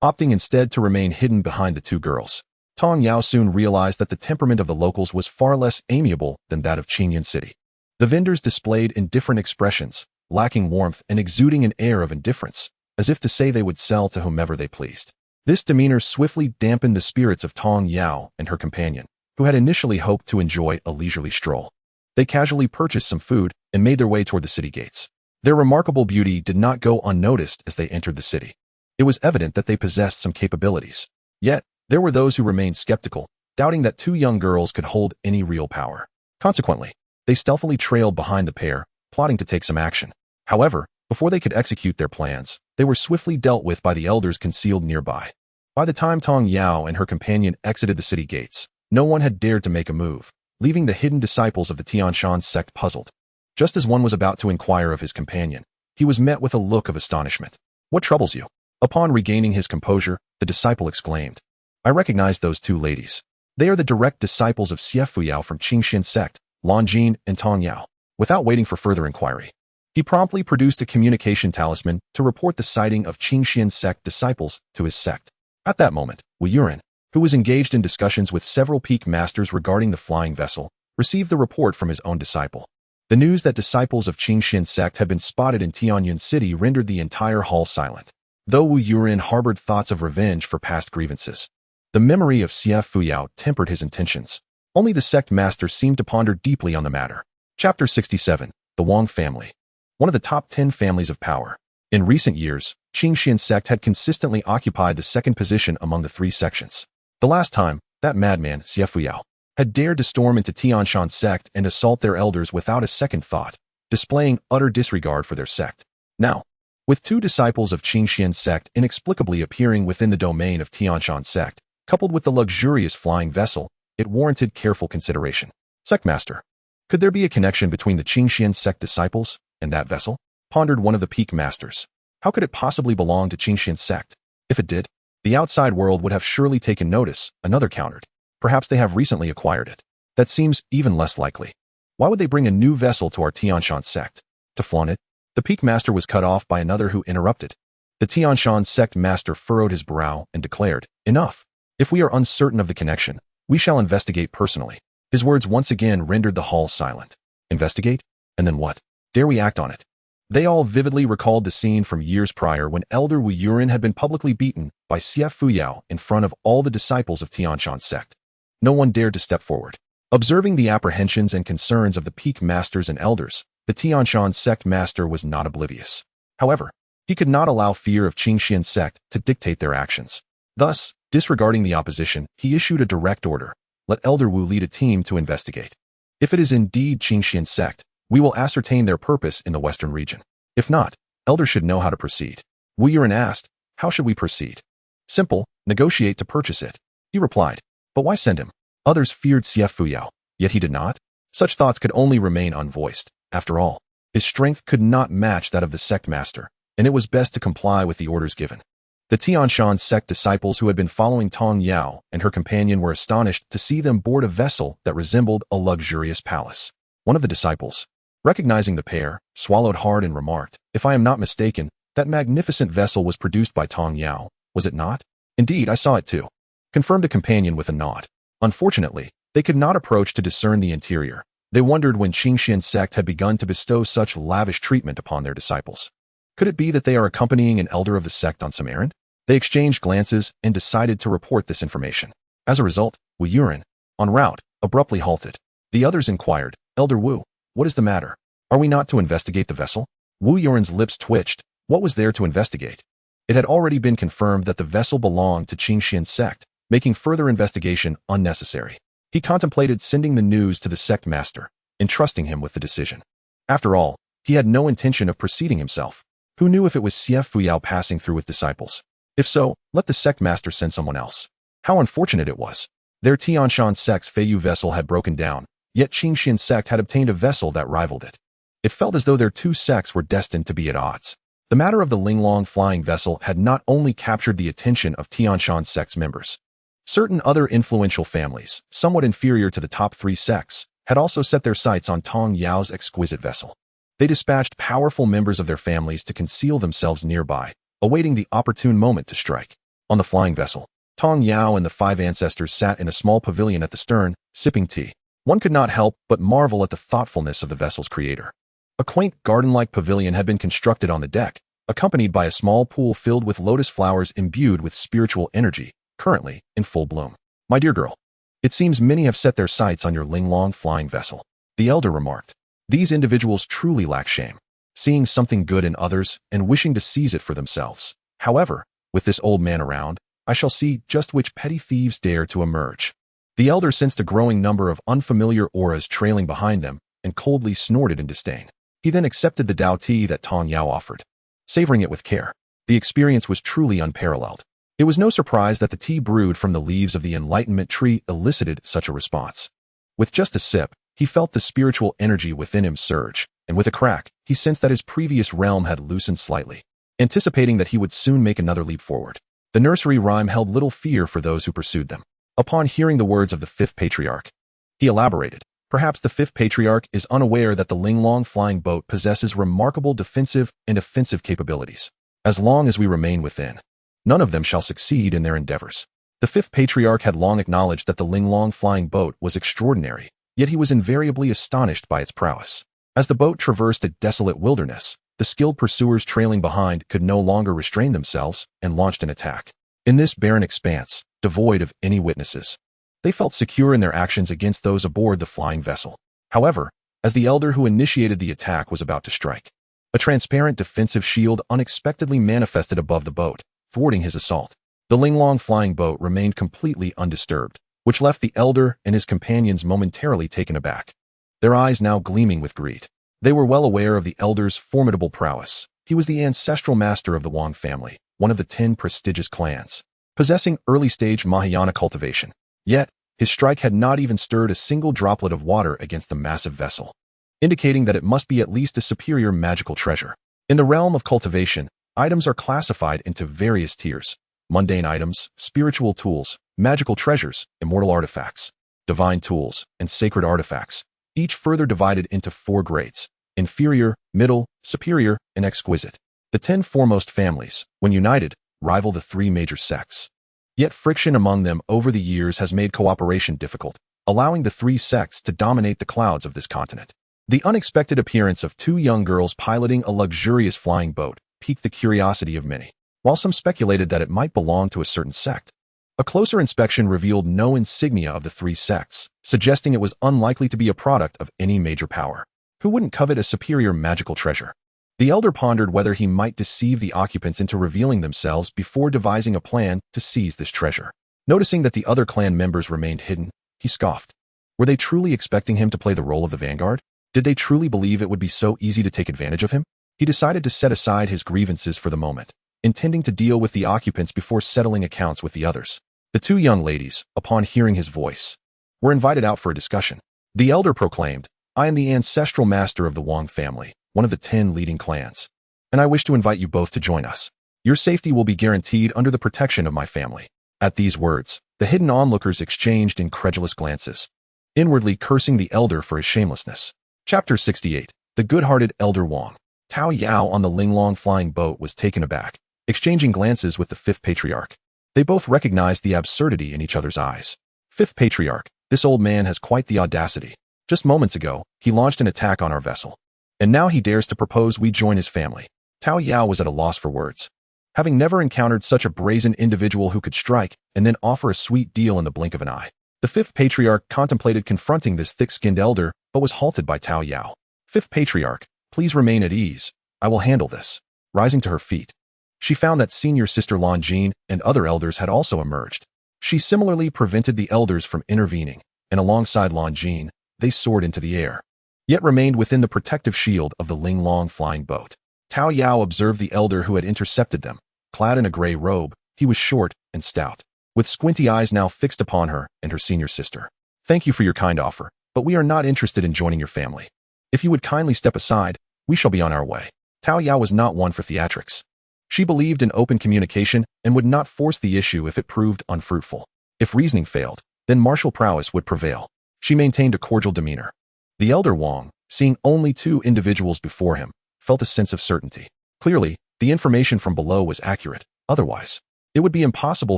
opting instead to remain hidden behind the 2 girls. Tong Yao soon realized that the temperament of the locals was far less amiable than that of Qingxuan City. The vendors displayed indifferent expressions, lacking warmth and exuding an air of indifference, as if to say they would sell to whomever they pleased. This demeanor swiftly dampened the spirits of Tong Yao and her companion, who had initially hoped to enjoy a leisurely stroll. They casually purchased some food and made their way toward the city gates. Their remarkable beauty did not go unnoticed as they entered the city. It was evident that they possessed some capabilities. Yet, there were those who remained skeptical, doubting that 2 young girls could hold any real power. Consequently, they stealthily trailed behind the pair, plotting to take some action. However, before they could execute their plans, they were swiftly dealt with by the elders concealed nearby. By the time Tong Yao and her companion exited the city gates, no one had dared to make a move, leaving the hidden disciples of the Qingxuan Sect puzzled. Just as one was about to inquire of his companion, he was met with a look of astonishment. "What troubles you?" Upon regaining his composure, the disciple exclaimed, "I recognize those 2 ladies. They are the direct disciples of Xiefuyao from Qingxuan Sect, Lan Jin and Tong Yao." Without waiting for further inquiry, he promptly produced a communication talisman to report the sighting of Qingxuan Sect disciples to his sect. At that moment, Wu Yuren, who was engaged in discussions with several peak masters regarding the flying vessel, received the report from his own disciple. The news that disciples of Qingxuan Sect had been spotted in Tianyuan City rendered the entire hall silent. Though Wu Yuren harbored thoughts of revenge for past grievances, the memory of Xiefuyao tempered his intentions. Only the sect master seemed to ponder deeply on the matter. Chapter 67. The Wang Family. One of the top 10 families of power. In recent years, Qingxuan Sect had consistently occupied the 2nd position among the 3 sections. The last time, that madman, Xiefuyao, had dared to storm into Tianshan Sect and assault their elders without a second thought, displaying utter disregard for their sect. Now, with 2 disciples of Qingxuan Sect inexplicably appearing within the domain of Tianshan Sect, coupled with the luxurious flying vessel, it warranted careful consideration. "Sectmaster, could there be a connection between the Qingxuan Sect disciples and that vessel?" pondered one of the peak masters. "How could it possibly belong to Qingxuan Sect? If it did, the outside world would have surely taken notice," another countered. "Perhaps they have recently acquired it. That seems even less likely. Why would they bring a new vessel to our Tianshan Sect? To flaunt it?" The peak master was cut off by another who interrupted. The Tianshan Sect master furrowed his brow and declared, "Enough. If we are uncertain of the connection, we shall investigate personally." His words once again rendered the hall silent. Investigate? And then what? Dare we act on it? They all vividly recalled the scene from years prior when Elder Wu Yuren had been publicly beaten by Xiefuyao in front of all the disciples of Tianshan Sect. No one dared to step forward. Observing the apprehensions and concerns of the peak masters and elders, the Tianshan Sect master was not oblivious. However, he could not allow fear of Qingxuan Sect to dictate their actions. Thus, disregarding the opposition, he issued a direct order: "Let Elder Wu lead a team to investigate. If it is indeed Qingxuan Sect, we will ascertain their purpose in the western region. If not, Elder should know how to proceed." Wu Yuren asked, "How should we proceed?" "Simple, negotiate to purchase it," he replied. "But why send him?" Others feared Xiefuyao, yet he did not. Such thoughts could only remain unvoiced. After all, his strength could not match that of the sect master, and it was best to comply with the orders given. The Tianshan Sect disciples who had been following Tong Yao and her companion were astonished to see them board a vessel that resembled a luxurious palace. One of the disciples, recognizing the pair, swallowed hard and remarked, "If I am not mistaken, that magnificent vessel was produced by Tong Yao, was it not?" "Indeed, I saw it too," confirmed a companion with a nod. Unfortunately, they could not approach to discern the interior, They wondered when Qingxuan Sect had begun to bestow such lavish treatment upon their disciples. Could it be that they are accompanying an elder of the sect on some errand? They exchanged glances and decided to report this information. As a result, Wu Yuren, en route, abruptly halted. The others inquired, Elder Wu, what is the matter? Are we not to investigate the vessel? Wu Yuren's lips twitched. What was there to investigate? It had already been confirmed that the vessel belonged to Qingxuan Sect, making further investigation unnecessary. He contemplated sending the news to the sect master, entrusting him with the decision. After all, he had no intention of proceeding himself. Who knew if it was Xie Fuyao passing through with disciples? If so, let the sect master send someone else. How unfortunate it was. Their Tianshan Sect's Feiyu vessel had broken down, yet Qingxuan Sect had obtained a vessel that rivaled it. It felt as though their two sects were destined to be at odds. The matter of the Linglong flying vessel had not only captured the attention of Tianshan Sect's members. Certain other influential families, somewhat inferior to the top three sects, had also set their sights on Tong Yao's exquisite vessel. They dispatched powerful members of their families to conceal themselves nearby, awaiting the opportune moment to strike. On the flying vessel, Tong Yao and the 5 ancestors sat in a small pavilion at the stern, sipping tea. One could not help but marvel at the thoughtfulness of the vessel's creator. A quaint garden-like pavilion had been constructed on the deck, accompanied by a small pool filled with lotus flowers imbued with spiritual energy, currently in full bloom. My dear girl, it seems many have set their sights on your Linglong flying vessel, the elder remarked. These individuals truly lack shame, seeing something good in others and wishing to seize it for themselves. However, with this old man around, I shall see just which petty thieves dare to emerge. The elder sensed a growing number of unfamiliar auras trailing behind them and coldly snorted in disdain. He then accepted the Dao tea that Tong Yao offered, savoring it with care. The experience was truly unparalleled. It was no surprise that the tea brewed from the leaves of the enlightenment tree elicited such a response. With just a sip, he felt the spiritual energy within him surge, and with a crack, he sensed that his previous realm had loosened slightly, anticipating that he would soon make another leap forward. The nursery rhyme held little fear for those who pursued them. Upon hearing the words of the 5th patriarch, he elaborated. Perhaps the 5th patriarch is unaware that the Linglong flying boat possesses remarkable defensive and offensive capabilities. As long as we remain within, none of them shall succeed in their endeavors. The 5th patriarch had long acknowledged that the Linglong flying boat was extraordinary, yet he was invariably astonished by its prowess. As the boat traversed a desolate wilderness, the skilled pursuers trailing behind could no longer restrain themselves and launched an attack. In this barren expanse, devoid of any witnesses, they felt secure in their actions against those aboard the flying vessel. However, as the elder who initiated the attack was about to strike, a transparent defensive shield unexpectedly manifested above the boat, thwarting his assault. The Linglong flying boat remained completely undisturbed, which left the elder and his companions momentarily taken aback, their eyes now gleaming with greed. They were well aware of the elder's formidable prowess. He was the ancestral master of the Wang family, one of the 10 prestigious clans, possessing early-stage Mahayana cultivation. Yet, his strike had not even stirred a single droplet of water against the massive vessel, indicating that it must be at least a superior magical treasure. In the realm of cultivation, items are classified into various tiers: mundane items, spiritual tools, magical treasures, immortal artifacts, divine tools, and sacred artifacts, each further divided into 4 grades: inferior, middle, superior, and exquisite. The 10 foremost families, when united, rival the 3 major sects. Yet friction among them over the years has made cooperation difficult, allowing the 3 sects to dominate the clouds of this continent. The unexpected appearance of 2 young girls piloting a luxurious flying boat piqued the curiosity of many. While some speculated that it might belong to a certain sect, a closer inspection revealed no insignia of the 3 sects, suggesting it was unlikely to be a product of any major power. Who wouldn't covet a superior magical treasure? The elder pondered whether he might deceive the occupants into revealing themselves before devising a plan to seize this treasure. Noticing that the other clan members remained hidden, he scoffed. Were they truly expecting him to play the role of the vanguard? Did they truly believe it would be so easy to take advantage of him? He decided to set aside his grievances for the moment, intending to deal with the occupants before settling accounts with the others. The 2 young ladies, upon hearing his voice, were invited out for a discussion. The elder proclaimed, I am the ancestral master of the Wang family, one of the 10 leading clans, and I wish to invite you both to join us. Your safety will be guaranteed under the protection of my family. At these words, the hidden onlookers exchanged incredulous glances, inwardly cursing the elder for his shamelessness. Chapter 68. The Good-Hearted Elder Wang. Tong Yao on the Linglong flying boat was taken aback, exchanging glances with the 5th patriarch. They both recognized the absurdity in each other's eyes. 5th patriarch, this old man has quite the audacity. Just moments ago, he launched an attack on our vessel. And now he dares to propose we join his family. Tong Yao was at a loss for words. Having never encountered such a brazen individual who could strike and then offer a sweet deal in the blink of an eye. The fifth patriarch contemplated confronting this thick-skinned elder, but was halted by Tong Yao. Fifth patriarch, please remain at ease. I will handle this. Rising to her feet, she found that senior sister Lan Jin and other elders had also emerged. She similarly prevented the elders from intervening, and alongside Lan Jin, they soared into the air, yet remained within the protective shield of the Linglong flying boat. Tong Yao observed the elder who had intercepted them. Clad in a gray robe, he was short and stout, with squinty eyes now fixed upon her and her senior sister. Thank you for your kind offer, but we are not interested in joining your family. If you would kindly step aside, we shall be on our way. Tong Yao was not one for theatrics. She believed in open communication and would not force the issue if it proved unfruitful. If reasoning failed, then martial prowess would prevail. She maintained a cordial demeanor. The elder Wang, seeing only two individuals before him, felt a sense of certainty. Clearly, the information from below was accurate. Otherwise, it would be impossible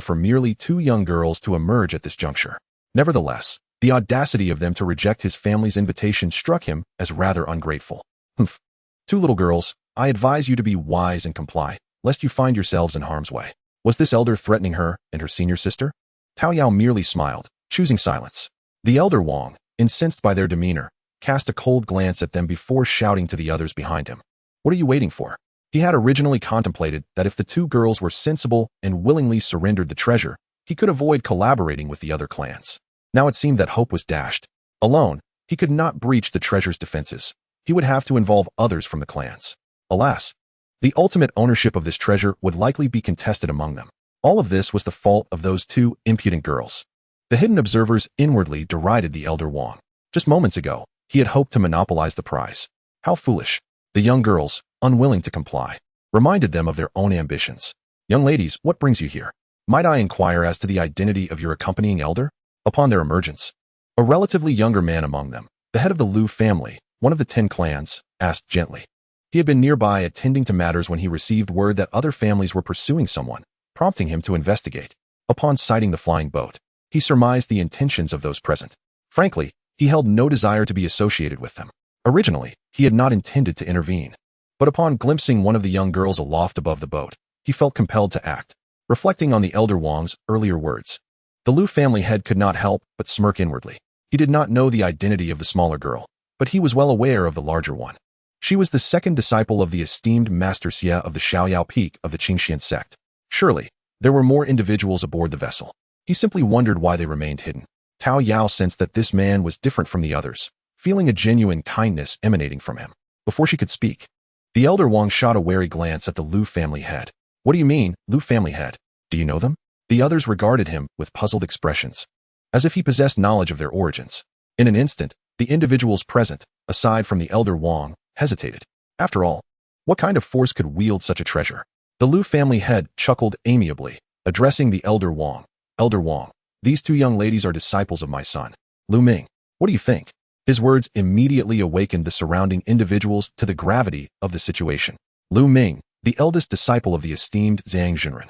for merely two young girls to emerge at this juncture. Nevertheless, the audacity of them to reject his family's invitation struck him as rather ungrateful. Humph. Two little girls, I advise you to be wise and comply, lest you find yourselves in harm's way. Was this elder threatening her and her senior sister? Tong Yao merely smiled, choosing silence. The elder Wang, incensed by their demeanor, cast a cold glance at them before shouting to the others behind him. What are you waiting for? He had originally contemplated that if the two girls were sensible and willingly surrendered the treasure, he could avoid collaborating with the other clans. Now it seemed that hope was dashed. Alone, he could not breach the treasure's defenses. He would have to involve others from the clans. Alas, the ultimate ownership of this treasure would likely be contested among them. All of this was the fault of those two impudent girls. The hidden observers inwardly derided the elder Wang. Just moments ago, he had hoped to monopolize the prize. How foolish. The young girls, unwilling to comply, reminded them of their own ambitions. Young ladies, what brings you here? Might I inquire as to the identity of your accompanying elder? Upon their emergence, a relatively younger man among them, the head of the Lu family, one of the 10 clans, asked gently. He had been nearby attending to matters when he received word that other families were pursuing someone, prompting him to investigate. Upon sighting the flying boat, he surmised the intentions of those present. Frankly, he held no desire to be associated with them. Originally, he had not intended to intervene, but upon glimpsing one of the young girls aloft above the boat, he felt compelled to act. Reflecting on the elder Wang's earlier words, the Lu family head could not help but smirk inwardly. He did not know the identity of the smaller girl, but he was well aware of the larger one. She was the second disciple of the esteemed Master Xia of the Xiaoyao Peak of the Qingxuan Sect. Surely, there were more individuals aboard the vessel. He simply wondered why they remained hidden. Tong Yao sensed that this man was different from the others, feeling a genuine kindness emanating from him. Before she could speak, the elder Wang shot a wary glance at the Lu family head. What do you mean, Lu family head? Do you know them? The others regarded him with puzzled expressions, as if he possessed knowledge of their origins. In an instant, the individuals present, aside from the elder Wang, hesitated. After all, what kind of force could wield such a treasure? The Lu family head chuckled amiably, addressing the elder Wang. Elder Wang, these two young ladies are disciples of my son, Lu Ming. What do you think? His words immediately awakened the surrounding individuals to the gravity of the situation. Lu Ming, the eldest disciple of the esteemed Zhang Zhenren,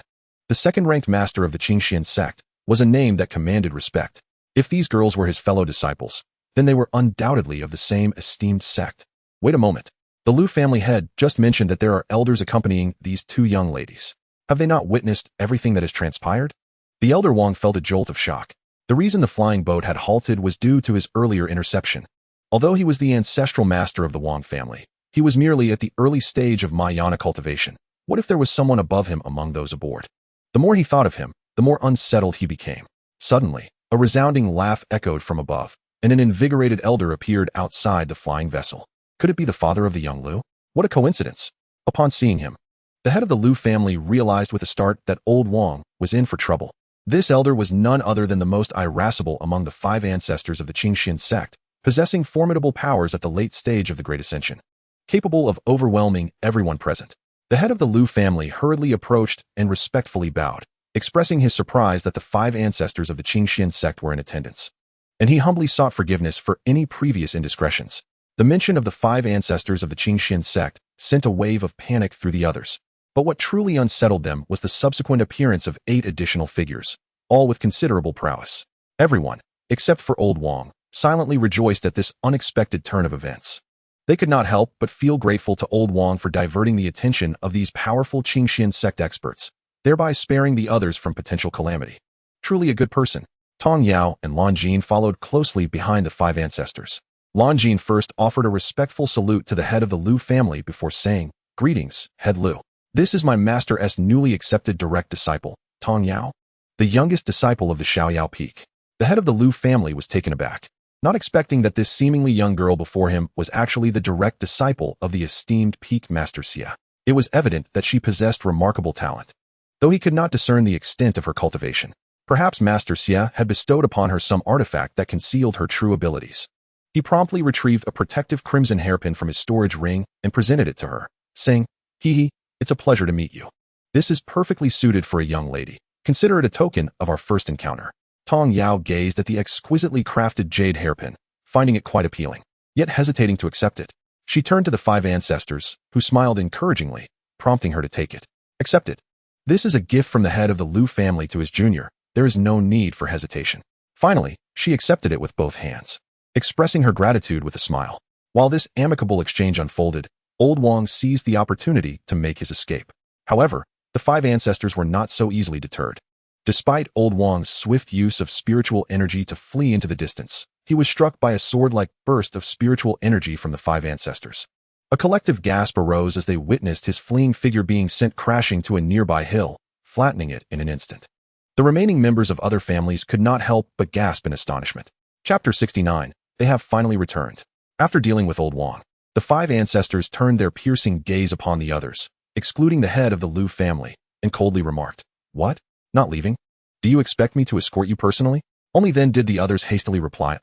the second-ranked master of the Qingxuan Sect, was a name that commanded respect. If these girls were his fellow disciples, then they were undoubtedly of the same esteemed sect. Wait a moment. The Lu family head just mentioned that there are elders accompanying these two young ladies. Have they not witnessed everything that has transpired? The elder Wang felt a jolt of shock. The reason the flying boat had halted was due to his earlier interception. Although he was the ancestral master of the Wang family, he was merely at the early stage of Mahayana cultivation. What if there was someone above him among those aboard? The more he thought of him, the more unsettled he became. Suddenly, a resounding laugh echoed from above, and an invigorated elder appeared outside the flying vessel. Could it be the father of the young Lu? What a coincidence! Upon seeing him, the head of the Lu family realized with a start that old Wang was in for trouble. This elder was none other than the most irascible among the 5 ancestors of the Qingxuan Sect, possessing formidable powers at the late stage of the Great Ascension, capable of overwhelming everyone present. The head of the Lu family hurriedly approached and respectfully bowed, expressing his surprise that the 5 ancestors of the Qingxuan Sect were in attendance, and he humbly sought forgiveness for any previous indiscretions. The mention of the 5 ancestors of the Qingxuan Sect sent a wave of panic through the others, but what truly unsettled them was the subsequent appearance of 8 additional figures, all with considerable prowess. Everyone, except for old Wang, silently rejoiced at this unexpected turn of events. They could not help but feel grateful to Old Wang for diverting the attention of these powerful Qingxuan Sect experts, thereby sparing the others from potential calamity. Truly a good person. Tong Yao and Lan Jin followed closely behind the five ancestors. Lan Jin first offered a respectful salute to the head of the Lu family before saying, "Greetings, Head Lu. This is my master's newly accepted direct disciple, Tong Yao, the youngest disciple of the Xiaoyao Peak." The head of the Lu family was taken aback, not expecting that this seemingly young girl before him was actually the direct disciple of the esteemed Peak Master Xia. It was evident that she possessed remarkable talent, though he could not discern the extent of her cultivation. Perhaps Master Xia had bestowed upon her some artifact that concealed her true abilities. He promptly retrieved a protective crimson hairpin from his storage ring and presented it to her, saying, "Hee, it's a pleasure to meet you. This is perfectly suited for a young lady. Consider it a token of our first encounter." Tong Yao gazed at the exquisitely crafted jade hairpin, finding it quite appealing, yet hesitating to accept it. She turned to the five ancestors, who smiled encouragingly, prompting her to take it. "Accept it. This is a gift from the head of the Lu family to his junior. There is no need for hesitation." Finally, she accepted it with both hands, expressing her gratitude with a smile. While this amicable exchange unfolded, Old Wang seized the opportunity to make his escape. However, the five ancestors were not so easily deterred. Despite Old Wang's swift use of spiritual energy to flee into the distance, he was struck by a sword-like burst of spiritual energy from the five ancestors. A collective gasp arose as they witnessed his fleeing figure being sent crashing to a nearby hill, flattening it in an instant. The remaining members of other families could not help but gasp in astonishment. Chapter 69. They have finally returned. After dealing with Old Wang, the five ancestors turned their piercing gaze upon the others, excluding the head of the Lu family, and coldly remarked, "What? Not leaving? Do you expect me to escort you personally?" Only then did the others hastily reply,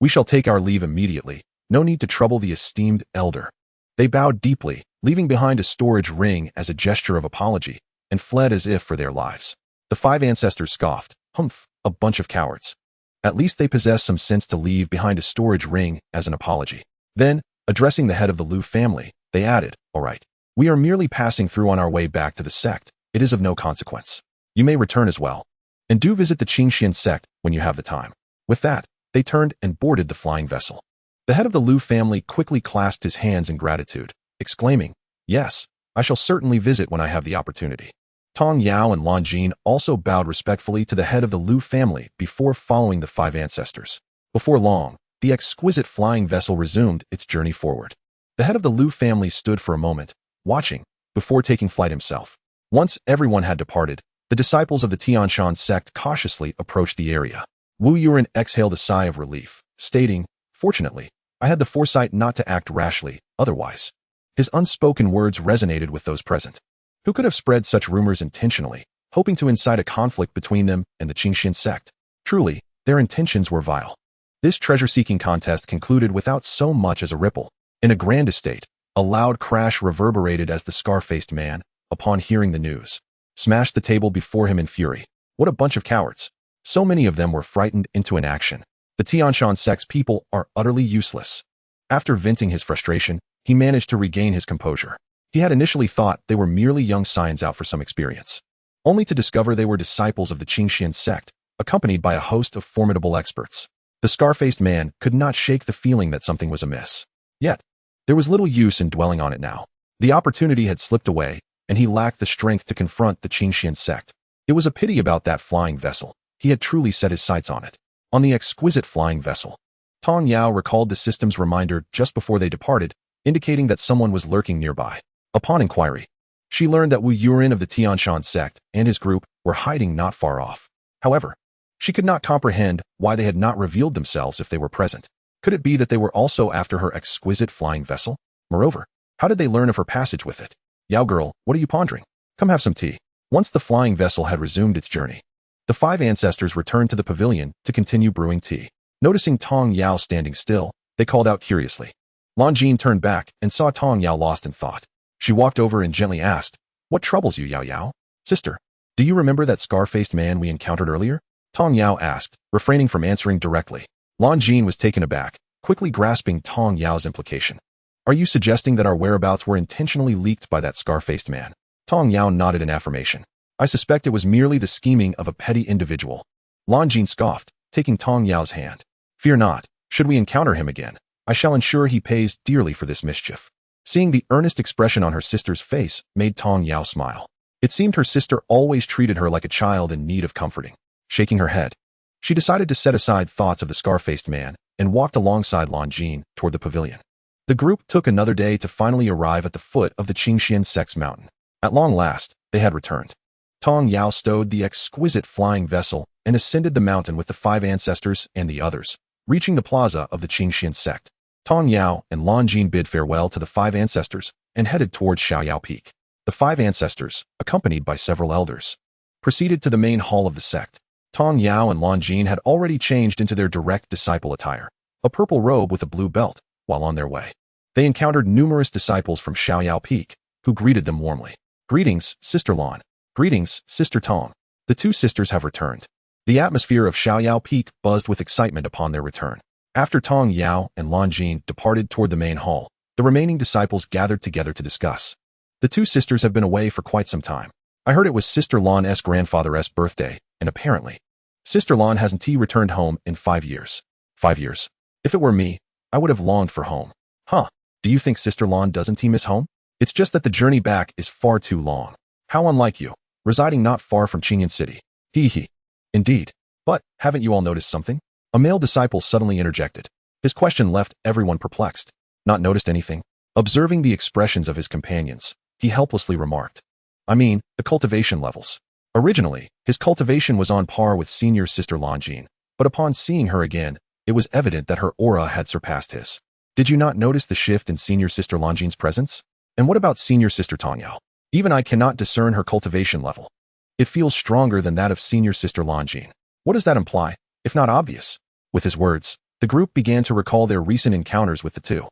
"We shall take our leave immediately. No need to trouble the esteemed elder." They bowed deeply, leaving behind a storage ring as a gesture of apology, and fled as if for their lives. The five ancestors scoffed, "Humph, a bunch of cowards. At least they possess some sense to leave behind a storage ring as an apology." Then, addressing the head of the Lu family, they added, "All right. We are merely passing through on our way back to the sect. It is of no consequence. You may return as well. And do visit the Qingxuan Sect when you have the time." With that, they turned and boarded the flying vessel. The head of the Lu family quickly clasped his hands in gratitude, exclaiming, "Yes, I shall certainly visit when I have the opportunity." Tong Yao and Lan Jin also bowed respectfully to the head of the Lu family before following the five ancestors. Before long, the exquisite flying vessel resumed its journey forward. The head of the Lu family stood for a moment, watching, before taking flight himself. Once everyone had departed, the disciples of the Qingxuan Sect cautiously approached the area. Wu Yuren exhaled a sigh of relief, stating, "Fortunately, I had the foresight not to act rashly, otherwise." His unspoken words resonated with those present. Who could have spread such rumors intentionally, hoping to incite a conflict between them and the Qingxuan Sect? Truly, their intentions were vile. This treasure-seeking contest concluded without so much as a ripple. In a grand estate, a loud crash reverberated as the scar-faced man, upon hearing the news, smashed the table before him in fury. What a bunch of cowards. So many of them were frightened into inaction. The Qingxuan Sect's people are utterly useless. After venting his frustration, he managed to regain his composure. He had initially thought they were merely young scions out for some experience, only to discover they were disciples of the Qingxuan Sect, accompanied by a host of formidable experts. The scar-faced man could not shake the feeling that something was amiss. Yet, there was little use in dwelling on it now. The opportunity had slipped away, and he lacked the strength to confront the Qingxuan Sect. It was a pity about that flying vessel. He had truly set his sights on it. On the exquisite flying vessel. Tong Yao recalled the system's reminder just before they departed, indicating that someone was lurking nearby. Upon inquiry, she learned that Wu Yuren of the Qingxuan Sect and his group were hiding not far off. However, she could not comprehend why they had not revealed themselves if they were present. Could it be that they were also after her exquisite flying vessel? Moreover, how did they learn of her passage with it? "Yao girl, what are you pondering? Come have some tea." Once the flying vessel had resumed its journey, the five ancestors returned to the pavilion to continue brewing tea. Noticing Tong Yao standing still, they called out curiously. Lan Jin turned back and saw Tong Yao lost in thought. She walked over and gently asked, "What troubles you, Yao Yao? Sister, do you remember that scar-faced man we encountered earlier?" Tong Yao asked, refraining from answering directly. Lan Jin was taken aback, quickly grasping Tong Yao's implication. "Are you suggesting that our whereabouts were intentionally leaked by that scar-faced man?" Tong Yao nodded in affirmation. "I suspect it was merely the scheming of a petty individual." Lan Jin scoffed, taking Tong Yao's hand. "Fear not, Should we encounter him again, I shall ensure he pays dearly for this mischief. Seeing the earnest expression on her sister's face made Tong Yao smile. It seemed her sister always treated her like a child in need of comforting. Shaking her head, she decided to set aside thoughts of the scar-faced man and walked alongside Lan Jin toward the pavilion. The group took another day to finally arrive at the foot of the Qingxuan Sect's mountain. At long last, they had returned. Tong Yao stowed the exquisite flying vessel and ascended the mountain with the 5 ancestors and the others, reaching the plaza of the Qingxuan Sect. Tong Yao and Lan Jin bid farewell to the 5 ancestors and headed towards Xiaoyao Peak. The 5 ancestors, accompanied by several elders, proceeded to the main hall of the sect. Tong Yao and Lan Jin had already changed into their direct disciple attire, a purple robe with a blue belt. While on their way, they encountered numerous disciples from Xiaoyao Peak, who greeted them warmly. Greetings, Sister Lan. Greetings, Sister Tong. The 2 sisters have returned. The atmosphere of Xiaoyao Peak buzzed with excitement upon their return. After Tong Yao and Lan Jin departed toward the main hall, the remaining disciples gathered together to discuss. The 2 sisters have been away for quite some time. I heard it was Sister Lan's grandfather's birthday, and apparently, Sister Lan hasn't returned home in 5 years. 5 years. If it were me, I would have longed for home. Huh, do you think Sister Lan doesn't miss home? It's just that the journey back is far too long. How unlike you, residing not far from Qingyan City. Hee hee. Indeed. But, haven't you all noticed something? A male disciple suddenly interjected. His question left everyone perplexed. Not noticed anything? Observing the expressions of his companions, he helplessly remarked. I mean, the cultivation levels. Originally, his cultivation was on par with senior Sister Lan Jin, but upon seeing her again, it was evident that her aura had surpassed his. Did you not notice the shift in senior Sister Lan Jin's presence? And what about senior Sister Tong Yao? Even I cannot discern her cultivation level. It feels stronger than that of senior Sister Lan Jin. What does that imply, if not obvious? With his words, the group began to recall their recent encounters with the 2.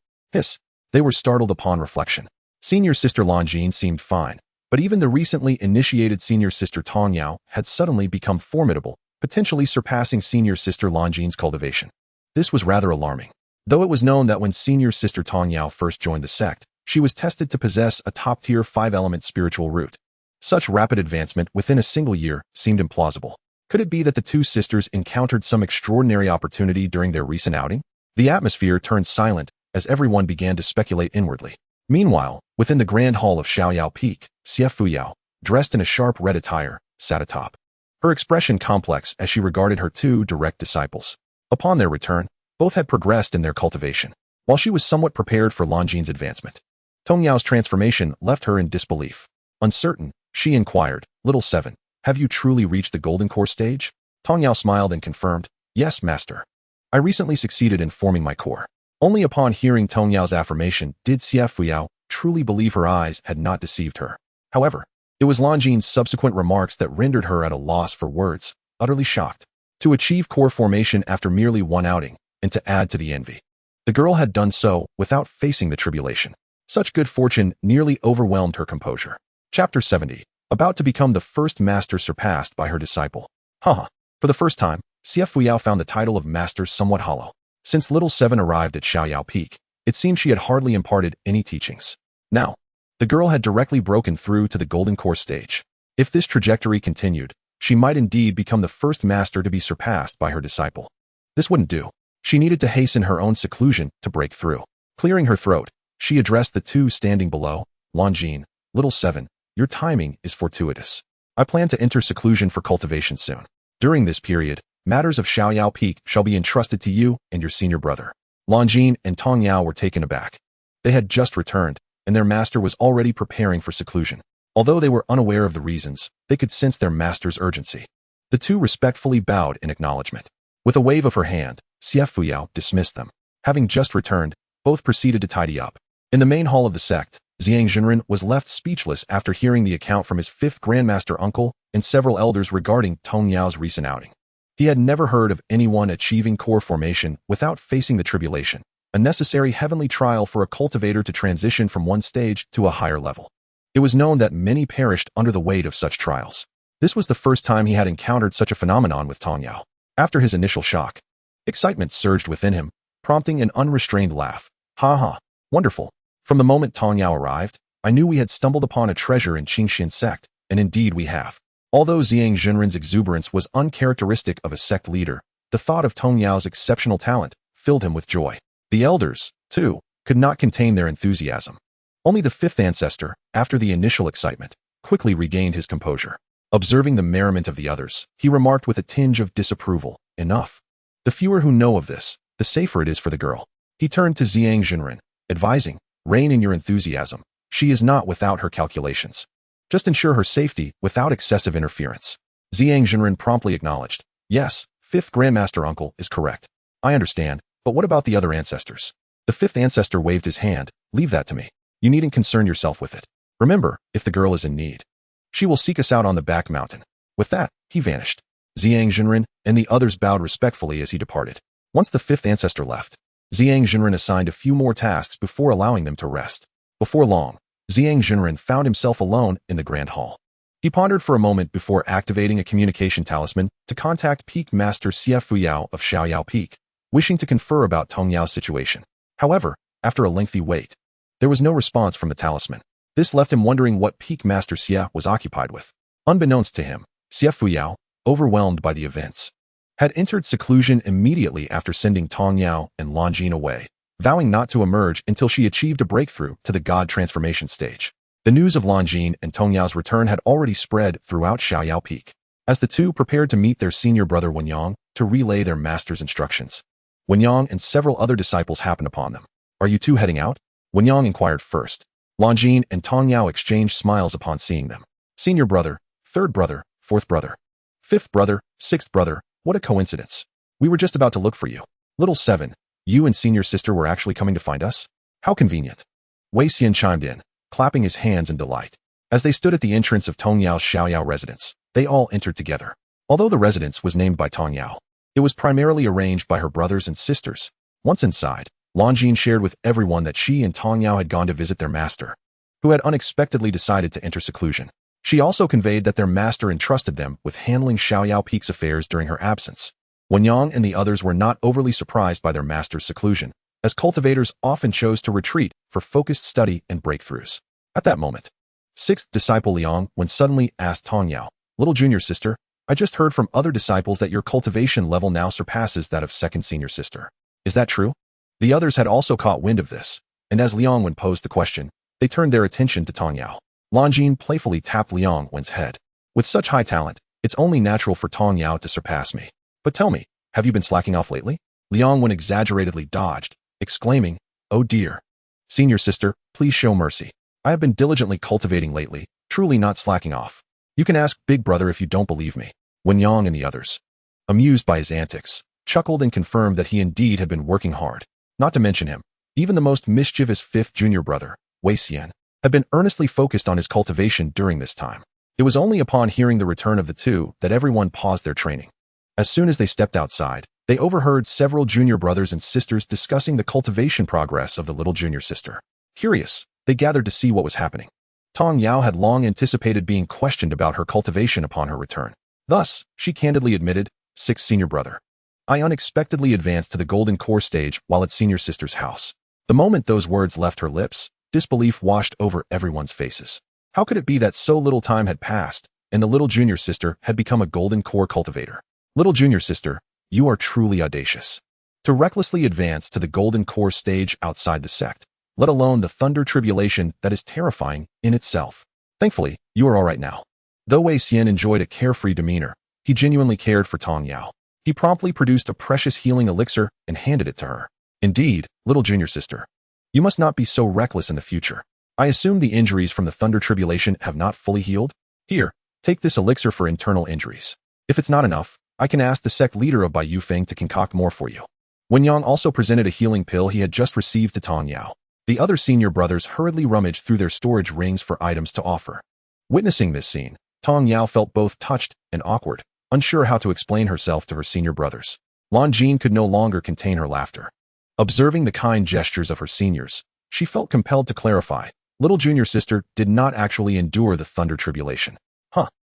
They were startled upon reflection. Senior Sister Lan Jin seemed fine, but even the recently initiated senior Sister Tong Yao had suddenly become formidable, potentially surpassing senior Sister Lan Jin's cultivation. This was rather alarming. Though it was known that when senior Sister Tong Yao first joined the sect, she was tested to possess a top-tier 5-element spiritual root. Such rapid advancement within a single year seemed implausible. Could it be that the 2 sisters encountered some extraordinary opportunity during their recent outing? The atmosphere turned silent as everyone began to speculate inwardly. Meanwhile, within the grand hall of Xiaoyao Peak, Xie Fuyao, dressed in a sharp red attire, sat atop. Her expression complex as she regarded her 2 direct disciples. Upon their return, both had progressed in their cultivation, while she was somewhat prepared for Lan Jin's advancement. Tong Yao's transformation left her in disbelief. Uncertain, she inquired, Little 7, have you truly reached the golden core stage? Tong Yao smiled and confirmed, Yes, Master. I recently succeeded in forming my core. Only upon hearing Tong Yao's affirmation did Xie Fuyao truly believe her eyes had not deceived her. However, it was Lan Jin's subsequent remarks that rendered her at a loss for words, utterly shocked. To achieve core formation after merely 1 outing, and to add to the envy. The girl had done so without facing the tribulation. Such good fortune nearly overwhelmed her composure. Chapter 70. About to become the first master surpassed by her disciple. Haha. For the first time, Xie Fuyao found the title of master somewhat hollow. Since Little 7 arrived at Xiaoyao Peak, it seemed she had hardly imparted any teachings. Now, the girl had directly broken through to the golden core stage. If this trajectory continued, she might indeed become the first master to be surpassed by her disciple. This wouldn't do. She needed to hasten her own seclusion to break through. Clearing her throat, she addressed the 2 standing below. Lan Jin, Little 7, your timing is fortuitous. I plan to enter seclusion for cultivation soon. During this period, matters of Xiaoyao Peak shall be entrusted to you and your senior brother. Lan Jin and Tong Yao were taken aback. They had just returned, and their master was already preparing for seclusion. Although they were unaware of the reasons, they could sense their master's urgency. The 2 respectfully bowed in acknowledgement. With a wave of her hand, Xie Fuyao dismissed them. Having just returned, both proceeded to tidy up. In the main hall of the sect, Zhang Zhenren was left speechless after hearing the account from his 5th Grandmaster uncle and several elders regarding Tong Yao's recent outing. He had never heard of anyone achieving core formation without facing the tribulation, a necessary heavenly trial for a cultivator to transition from one stage to a higher level. It was known that many perished under the weight of such trials. This was the first time he had encountered such a phenomenon with Tong Yao. After his initial shock, excitement surged within him, prompting an unrestrained laugh. Ha ha, wonderful. From the moment Tong Yao arrived, I knew we had stumbled upon a treasure in Qingxuan Sect, and indeed we have. Although Zhang Zhenren's exuberance was uncharacteristic of a sect leader, the thought of Tong Yao's exceptional talent filled him with joy. The elders, too, could not contain their enthusiasm. Only the fifth ancestor, after the initial excitement, quickly regained his composure. Observing the merriment of the others, he remarked with a tinge of disapproval, "Enough. The fewer who know of this, the safer it is for the girl." He turned to Xiang Zhenren, advising, "Rein in your enthusiasm. She is not without her calculations. Just ensure her safety without excessive interference." Xiang Zhenren promptly acknowledged, "Yes, fifth Grandmaster Uncle is correct. I understand, but what about the other ancestors?" The fifth ancestor waved his hand, "Leave that to me. You needn't concern yourself with it. Remember, if the girl is in need, she will seek us out on the back mountain." With that, he vanished. Xiang Zhenren and the others bowed respectfully as he departed. Once the fifth ancestor left, Xiang Zhenren assigned a few more tasks before allowing them to rest. Before long, Xiang Zhenren found himself alone in the Grand Hall. He pondered for a moment before activating a communication talisman to contact Peak Master Xie Fuyao of Xiaoyao Peak, wishing to confer about Tong Yao's situation. However, after a lengthy wait, there was no response from the talisman. This left him wondering what Peak Master Xie was occupied with. Unbeknownst to him, Xie Fuyao, overwhelmed by the events, had entered seclusion immediately after sending Tong Yao and Longjin away, vowing not to emerge until she achieved a breakthrough to the god transformation stage. The news of Longjin and Tong Yao's return had already spread throughout Xiaoyao Peak. As the two prepared to meet their senior brother Wenyang to relay their master's instructions, Wenyang and several other disciples happened upon them. "Are you two heading out?" Wenyang inquired first. Longjin and Tong Yao exchanged smiles upon seeing them. "Senior brother, third brother, fourth brother, fifth brother, sixth brother, what a coincidence. We were just about to look for you. Little seven, you and senior sister were actually coming to find us? How convenient." Wei Xian chimed in, clapping his hands in delight. As they stood at the entrance of Tong Yao's Xiaoyao residence, they all entered together. Although the residence was named by Tong Yao, it was primarily arranged by her brothers and sisters. Once inside, Longjin shared with everyone that she and Tong Yao had gone to visit their master, who had unexpectedly decided to enter seclusion. She also conveyed that their master entrusted them with handling Xiaoyao Peak's affairs during her absence. Wenyang and the others were not overly surprised by their master's seclusion, as cultivators often chose to retreat for focused study and breakthroughs. At that moment, sixth disciple Liang suddenly asked Tong Yao, "Little junior sister, I just heard from other disciples that your cultivation level now surpasses that of second senior sister. Is that true?" The others had also caught wind of this, and as Liang posed the question, they turned their attention to Tong Yao. Longjin playfully tapped Liang Wen's head. "With such high talent, it's only natural for Tong Yao to surpass me. But tell me, have you been slacking off lately?" Liang Wen exaggeratedly dodged, exclaiming, "Oh dear. Senior sister, please show mercy. I have been diligently cultivating lately, truly not slacking off. You can ask Big Brother if you don't believe me." Wenyang and the others, amused by his antics, chuckled and confirmed that he indeed had been working hard. Not to mention him, even the most mischievous fifth junior brother, Wei Xian, had been earnestly focused on his cultivation during this time. It was only upon hearing the return of the two that everyone paused their training. As soon as they stepped outside, they overheard several junior brothers and sisters discussing the cultivation progress of the little junior sister. Curious, they gathered to see what was happening. Tong Yao had long anticipated being questioned about her cultivation upon her return. Thus, she candidly admitted, "Sixth senior brother, I unexpectedly advanced to the golden core stage while at senior sister's house." The moment those words left her lips, disbelief washed over everyone's faces. How could it be that so little time had passed, and the little junior sister had become a golden core cultivator? Little junior sister, you are truly audacious. To recklessly advance to the golden core stage outside the sect, let alone the thunder tribulation that is terrifying in itself. Thankfully, you are all right now. Though Wei Xian enjoyed a carefree demeanor, he genuinely cared for Tong Yao. He promptly produced a precious healing elixir and handed it to her. "Indeed, little junior sister, you must not be so reckless in the future. I assume the injuries from the thunder tribulation have not fully healed? Here, take this elixir for internal injuries. If it's not enough, I can ask the sect leader of Bai Yufeng to concoct more for you." Wenyang also presented a healing pill he had just received to Tong Yao. The other senior brothers hurriedly rummaged through their storage rings for items to offer. Witnessing this scene, Tong Yao felt both touched and awkward, unsure how to explain herself to her senior brothers. Longjin could no longer contain her laughter. Observing the kind gestures of her seniors, she felt compelled to clarify, little junior sister did not actually endure the thunder tribulation.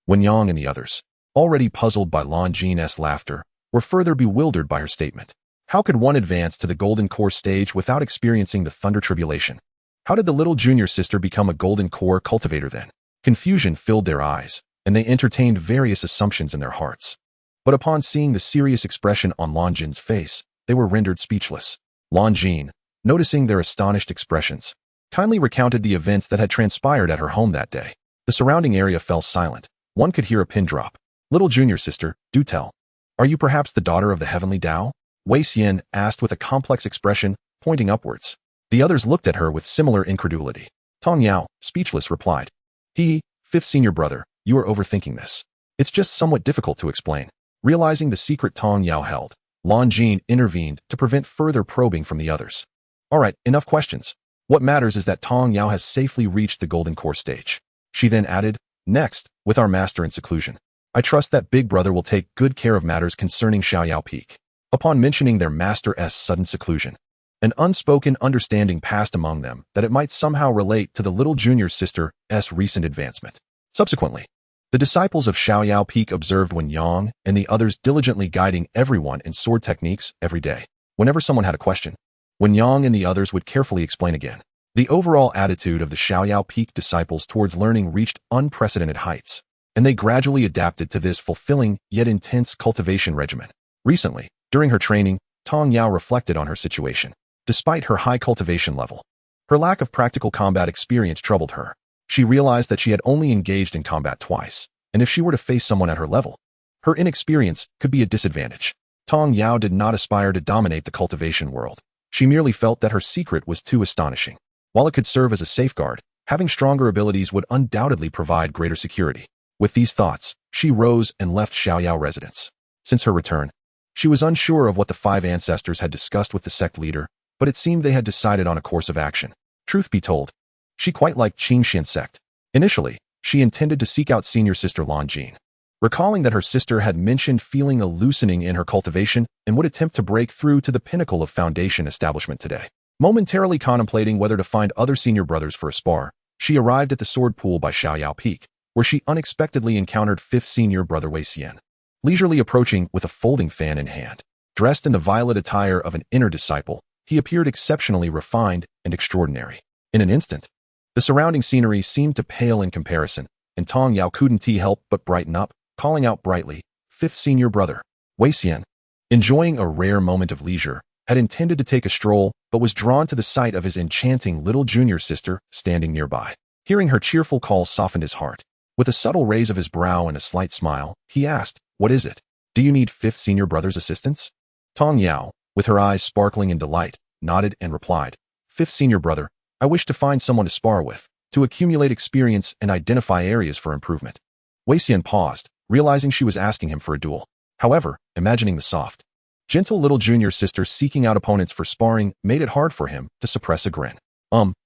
Wenyang and the others, already puzzled by Longjin's laughter, were further bewildered by her statement. How could one advance to the golden core stage without experiencing the thunder tribulation? How did the little junior sister become a golden core cultivator then? Confusion filled their eyes, and they entertained various assumptions in their hearts. But upon seeing the serious expression on Longjin's face, they were rendered speechless. Lan Jin, noticing their astonished expressions, kindly recounted the events that had transpired at her home that day. The surrounding area fell silent. One could hear a pin drop. "Little junior sister, do tell. Are you perhaps the daughter of the heavenly Tao?" Wei Xian asked with a complex expression, pointing upwards. The others looked at her with similar incredulity. Tong Yao, speechless, replied, "Fifth senior brother, you are overthinking this. It's just somewhat difficult to explain." Realizing the secret Tong Yao held, Lan Jin intervened to prevent further probing from the others. "All right, enough questions. What matters is that Tong Yao has safely reached the golden core stage." She then added, "Next, with our master in seclusion, I trust that big brother will take good care of matters concerning Xiaoyao Peak." Upon mentioning their master's sudden seclusion, an unspoken understanding passed among them that it might somehow relate to the little junior sister's recent advancement. Subsequently, the disciples of Xiaoyao Peak observed Wen Yang and the others diligently guiding everyone in sword techniques every day. Whenever someone had a question, Wen Yang and the others would carefully explain again. The overall attitude of the Xiaoyao Peak disciples towards learning reached unprecedented heights, and they gradually adapted to this fulfilling yet intense cultivation regimen. Recently, during her training, Tong Yao reflected on her situation. Despite her high cultivation level, her lack of practical combat experience troubled her. She realized that she had only engaged in combat twice, and if she were to face someone at her level, her inexperience could be a disadvantage. Tong Yao did not aspire to dominate the cultivation world. She merely felt that her secret was too astonishing. While it could serve as a safeguard, having stronger abilities would undoubtedly provide greater security. With these thoughts, she rose and left Xiaoyao residence. Since her return, she was unsure of what the 5 ancestors had discussed with the sect leader, but it seemed they had decided on a course of action. Truth be told, she quite liked Qingxuan Sect. Initially, she intended to seek out senior sister Lan Jin, recalling that her sister had mentioned feeling a loosening in her cultivation and would attempt to break through to the pinnacle of foundation establishment today. Momentarily contemplating whether to find other senior brothers for a spar, she arrived at the sword pool by Xiaoyao Peak, where she unexpectedly encountered 5th senior brother Wei Xian, leisurely approaching with a folding fan in hand. Dressed in the violet attire of an inner disciple, he appeared exceptionally refined and extraordinary. In an instant, the surrounding scenery seemed to pale in comparison, and Tong Yao couldn't help but brighten up, calling out brightly, "Fifth senior brother." Wei Xian, enjoying a rare moment of leisure, had intended to take a stroll, but was drawn to the sight of his enchanting little junior sister standing nearby. Hearing her cheerful call softened his heart. With a subtle raise of his brow and a slight smile, he asked, "What is it? Do you need 5th senior brother's assistance?" Tong Yao, with her eyes sparkling in delight, nodded and replied, "5th senior brother, I wish to find someone to spar with, to accumulate experience and identify areas for improvement." Wei Xian paused, realizing she was asking him for a duel. However, imagining the soft, gentle little junior sister seeking out opponents for sparring made it hard for him to suppress a grin.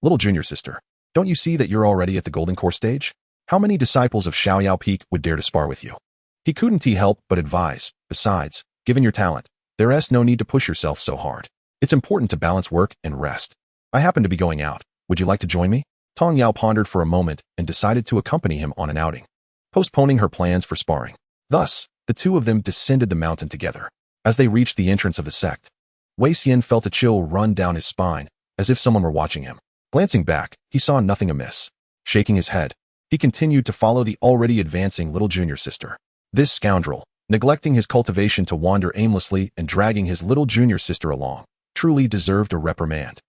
Little junior sister, don't you see that you're already at the golden core stage? How many disciples of Xiaoyao Peak would dare to spar with you?" He couldn't help but advise, "Besides, given your talent, there's no need to push yourself so hard. It's important to balance work and rest. I happen to be going out. Would you like to join me?" Tong Yao pondered for a moment and decided to accompany him on an outing, postponing her plans for sparring. Thus, the two of them descended the mountain together. As they reached the entrance of the sect, Wei Xian felt a chill run down his spine, as if someone were watching him. Glancing back, he saw nothing amiss. Shaking his head, he continued to follow the already advancing little junior sister. This scoundrel, neglecting his cultivation to wander aimlessly and dragging his little junior sister along, truly deserved a reprimand.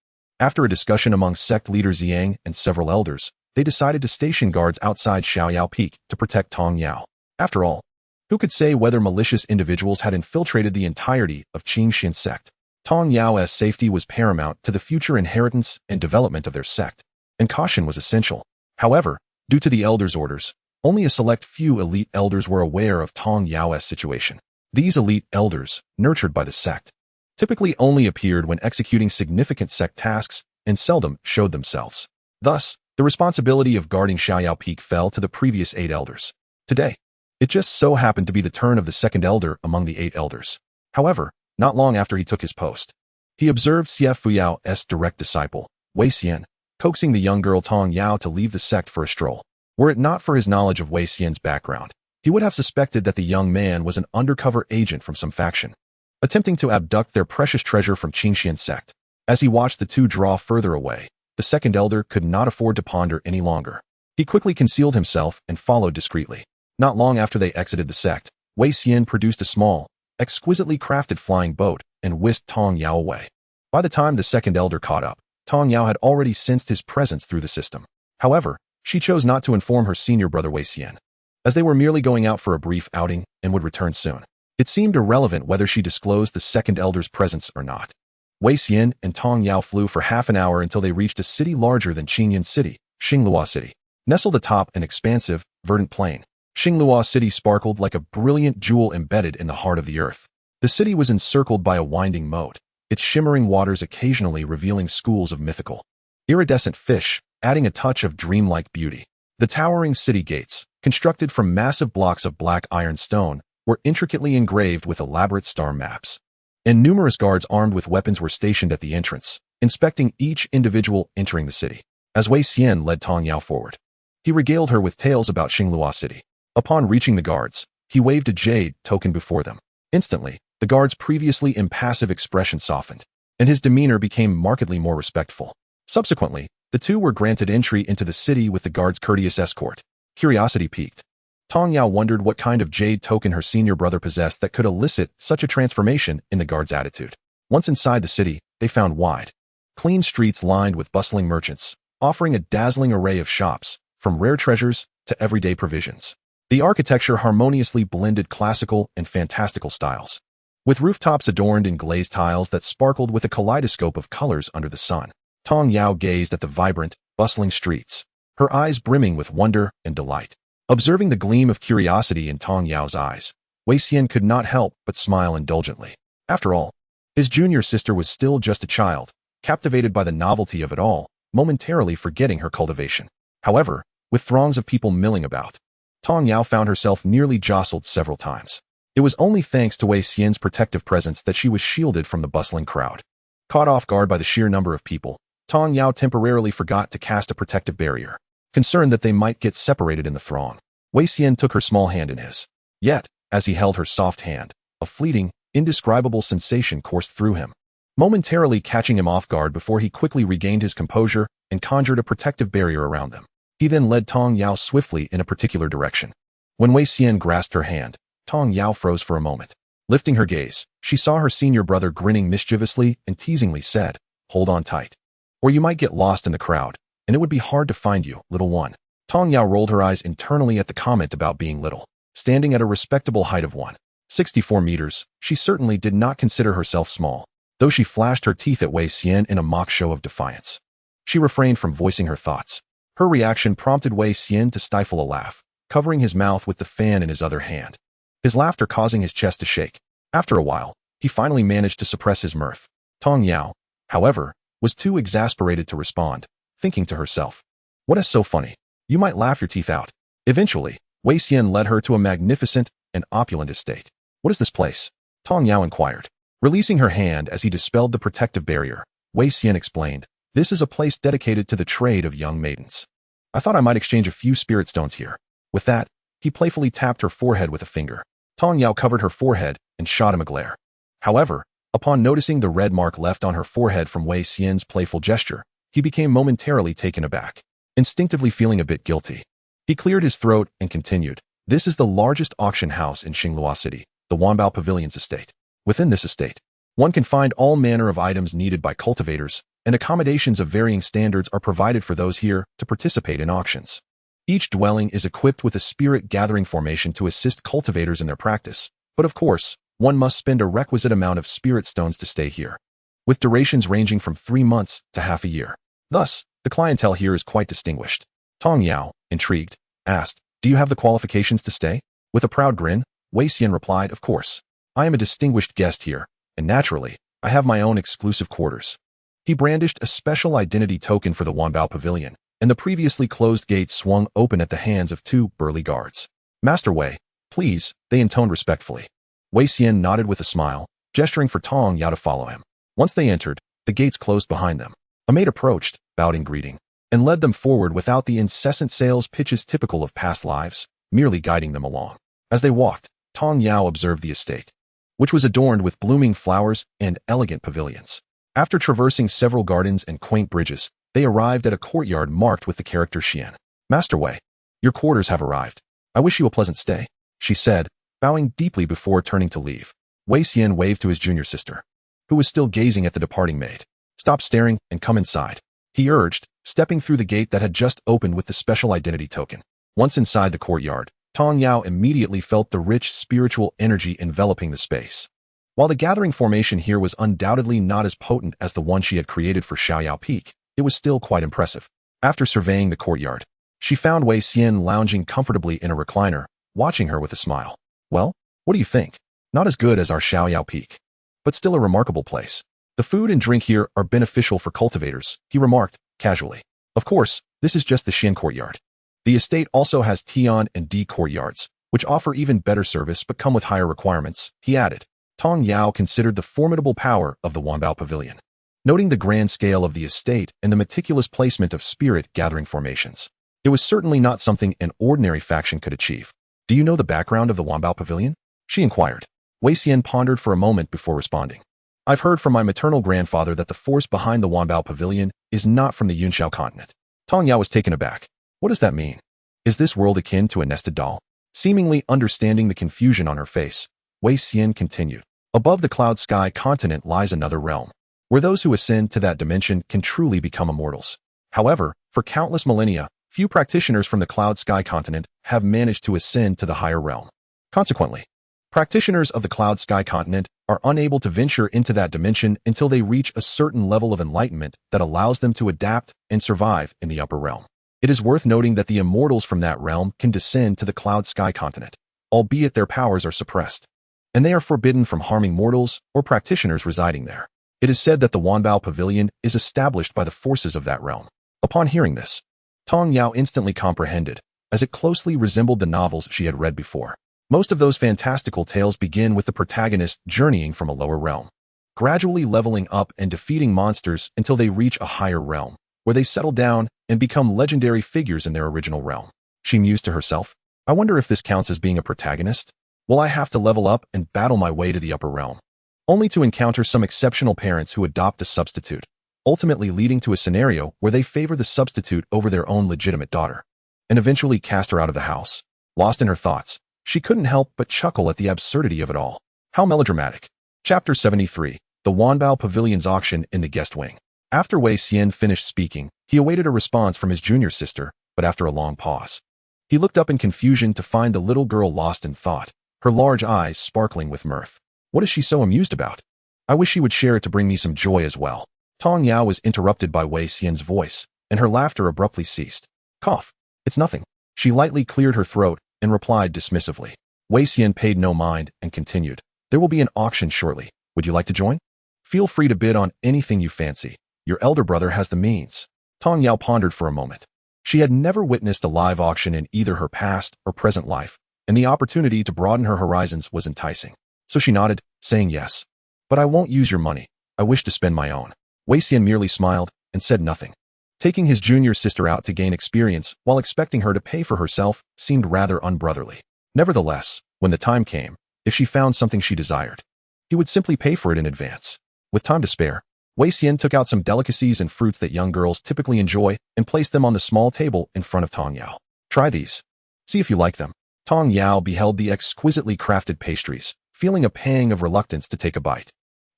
After a discussion among sect leaders Yang and several elders, they decided to station guards outside Xiaoyao Peak to protect Tong Yao. After all, who could say whether malicious individuals had infiltrated the entirety of Qingxuan Sect? Tong Yao's safety was paramount to the future inheritance and development of their sect, and caution was essential. However, due to the elders' orders, only a select few elite elders were aware of Tong Yao's situation. These elite elders, nurtured by the sect, typically only appeared when executing significant sect tasks and seldom showed themselves. Thus, the responsibility of guarding Xiaoyao Peak fell to the previous 8 elders. Today, it just so happened to be the turn of the second elder among the 8 elders. However, not long after he took his post, he observed Xie Fuyao's direct disciple, Wei Xian, coaxing the young girl Tong Yao to leave the sect for a stroll. Were it not for his knowledge of Wei Xian's background, he would have suspected that the young man was an undercover agent from some faction, attempting to abduct their precious treasure from Qingxuan Sect. As he watched the two draw further away, the second elder could not afford to ponder any longer. He quickly concealed himself and followed discreetly. Not long after they exited the sect, Wei Xian produced a small, exquisitely crafted flying boat and whisked Tong Yao away. By the time the second elder caught up, Tong Yao had already sensed his presence through the system. However, she chose not to inform her senior brother Wei Xian, as they were merely going out for a brief outing and would return soon. It seemed irrelevant whether she disclosed the second elder's presence or not. Wei Xian and Tong Yao flew for half an hour until they reached a city larger than Qingxuan City, Qingluo City. Nestled atop an expansive, verdant plain, Qingluo City sparkled like a brilliant jewel embedded in the heart of the earth. The city was encircled by a winding moat, its shimmering waters occasionally revealing schools of mythical, iridescent fish, adding a touch of dreamlike beauty. The towering city gates, constructed from massive blocks of black iron stone, were intricately engraved with elaborate star maps. And numerous guards armed with weapons were stationed at the entrance, inspecting each individual entering the city. As Wei Xian led Tong Yao forward, he regaled her with tales about Qingluo City. Upon reaching the guards, he waved a jade token before them. Instantly, the guard's previously impassive expression softened, and his demeanor became markedly more respectful. Subsequently, the two were granted entry into the city with the guard's courteous escort. Curiosity piqued. Tong Yao wondered what kind of jade token her senior brother possessed that could elicit such a transformation in the guard's attitude. Once inside the city, they found wide, clean streets lined with bustling merchants, offering a dazzling array of shops, from rare treasures to everyday provisions. The architecture harmoniously blended classical and fantastical styles, with rooftops adorned in glazed tiles that sparkled with a kaleidoscope of colors under the sun. Tong Yao gazed at the vibrant, bustling streets, her eyes brimming with wonder and delight. Observing the gleam of curiosity in Tong Yao's eyes, Wei Xian could not help but smile indulgently. After all, his junior sister was still just a child, captivated by the novelty of it all, momentarily forgetting her cultivation. However, with throngs of people milling about, Tong Yao found herself nearly jostled several times. It was only thanks to Wei Xian's protective presence that she was shielded from the bustling crowd. Caught off guard by the sheer number of people, Tong Yao temporarily forgot to cast a protective barrier, concerned that they might get separated in the throng. Wei Xian took her small hand in his. Yet, as he held her soft hand, a fleeting, indescribable sensation coursed through him, momentarily catching him off guard before he quickly regained his composure and conjured a protective barrier around them. He then led Tong Yao swiftly in a particular direction. When Wei Xian grasped her hand, Tong Yao froze for a moment. Lifting her gaze, she saw her senior brother grinning mischievously and teasingly said, "Hold on tight, or you might get lost in the crowd, and it would be hard to find you, little one." Tong Yao rolled her eyes internally at the comment about being little. Standing at a respectable height of 164 meters, she certainly did not consider herself small, though she flashed her teeth at Wei Xian in a mock show of defiance. She refrained from voicing her thoughts. Her reaction prompted Wei Xian to stifle a laugh, covering his mouth with the fan in his other hand, his laughter causing his chest to shake. After a while, he finally managed to suppress his mirth. Tong Yao, however, was too exasperated to respond, thinking to herself, "What is so funny? You might laugh your teeth out." Eventually, Wei Xian led her to a magnificent and opulent estate. "What is this place?" Tong Yao inquired. Releasing her hand as he dispelled the protective barrier, Wei Xian explained, "This is a place dedicated to the trade of young maidens. I thought I might exchange a few spirit stones here." With that, he playfully tapped her forehead with a finger. Tong Yao covered her forehead and shot him a glare. However, upon noticing the red mark left on her forehead from Wei Xian's playful gesture, he became momentarily taken aback, instinctively feeling a bit guilty. He cleared his throat and continued, "This is the largest auction house in Qingluo City, the Wanbao Pavilion's estate. Within this estate, one can find all manner of items needed by cultivators, and accommodations of varying standards are provided for those here to participate in auctions. Each dwelling is equipped with a spirit-gathering formation to assist cultivators in their practice, but of course, one must spend a requisite amount of spirit stones to stay here, with durations ranging from 3 months to half a year. Thus, the clientele here is quite distinguished." Tong Yao, intrigued, asked, "Do you have the qualifications to stay?" With a proud grin, Wei Xian replied, "Of course. I am a distinguished guest here, and naturally, I have my own exclusive quarters." He brandished a special identity token for the Wanbao Pavilion, and the previously closed gates swung open at the hands of 2 burly guards. "Master Wei, please," they intoned respectfully. Wei Xian nodded with a smile, gesturing for Tong Yao to follow him. Once they entered, the gates closed behind them. A maid approached, bowed in greeting, and led them forward without the incessant sales pitches typical of past lives, merely guiding them along. As they walked, Tong Yao observed the estate, which was adorned with blooming flowers and elegant pavilions. After traversing several gardens and quaint bridges, they arrived at a courtyard marked with the character Xian. "Master Wei, your quarters have arrived. I wish you a pleasant stay," she said, bowing deeply before turning to leave. Wei Xian waved to his junior sister. who was still gazing at the departing maid. "Stop staring and come inside," he urged, stepping through the gate that had just opened with the special identity token. Once inside the courtyard, Tong Yao immediately felt the rich spiritual energy enveloping the space. While the gathering formation here was undoubtedly not as potent as the one she had created for Xiaoyao Peak, it was still quite impressive. After surveying the courtyard, she found Wei Xian lounging comfortably in a recliner, watching her with a smile. "Well, what do you think? Not as good as our Xiaoyao Peak, but still a remarkable place. The food and drink here are beneficial for cultivators," he remarked, casually. "Of course, this is just the Xin courtyard. The estate also has Tian and D courtyards, which offer even better service but come with higher requirements," he added. Tong Yao considered the formidable power of the Wanbao Pavilion, noting the grand scale of the estate and the meticulous placement of spirit-gathering formations. It was certainly not something an ordinary faction could achieve. "Do you know the background of the Wanbao Pavilion?" she inquired. Wei Xian pondered for a moment before responding. "I've heard from my maternal grandfather that the force behind the Wanbao Pavilion is not from the Yunxiao Continent." Tong Yao was taken aback. "What does that mean? Is this world akin to a nested doll?" Seemingly understanding the confusion on her face, Wei Xian continued. "Above the Cloud Sky Continent lies another realm, where those who ascend to that dimension can truly become immortals. However, for countless millennia, few practitioners from the Cloud Sky Continent have managed to ascend to the higher realm. Consequently, practitioners of the Cloud Sky Continent are unable to venture into that dimension until they reach a certain level of enlightenment that allows them to adapt and survive in the upper realm. It is worth noting that the immortals from that realm can descend to the Cloud Sky Continent, albeit their powers are suppressed, and they are forbidden from harming mortals or practitioners residing there. It is said that the Wanbao Pavilion is established by the forces of that realm." Upon hearing this, Tong Yao instantly comprehended, as it closely resembled the novels she had read before. Most of those fantastical tales begin with the protagonist journeying from a lower realm, gradually leveling up and defeating monsters until they reach a higher realm, where they settle down and become legendary figures in their original realm. She mused to herself, "I wonder if this counts as being a protagonist? Will I have to level up and battle my way to the upper realm, only to encounter some exceptional parents who adopt a substitute, ultimately leading to a scenario where they favor the substitute over their own legitimate daughter, and eventually cast her out of the house?" Lost in her thoughts, she couldn't help but chuckle at the absurdity of it all. How melodramatic. Chapter 73. The Wanbao Pavilion's Auction in the Guest Wing. After Wei Xian finished speaking, he awaited a response from his junior sister, but after a long pause, he looked up in confusion to find the little girl lost in thought, her large eyes sparkling with mirth. "What is she so amused about? I wish she would share it to bring me some joy as well." Tong Yao was interrupted by Wei Xian's voice, and her laughter abruptly ceased. "Cough. It's nothing." She lightly cleared her throat and replied dismissively. Wei Xian paid no mind and continued. "There will be an auction shortly. Would you like to join? Feel free to bid on anything you fancy. Your elder brother has the means." Tong Yao pondered for a moment. She had never witnessed a live auction in either her past or present life, and the opportunity to broaden her horizons was enticing. So she nodded, saying yes. "But I won't use your money. I wish to spend my own." Wei Xian merely smiled and said nothing. Taking his junior sister out to gain experience while expecting her to pay for herself seemed rather unbrotherly. Nevertheless, when the time came, if she found something she desired, he would simply pay for it in advance. With time to spare, Wei Xian took out some delicacies and fruits that young girls typically enjoy and placed them on the small table in front of Tong Yao. "Try these. See if you like them." Tong Yao beheld the exquisitely crafted pastries, feeling a pang of reluctance to take a bite.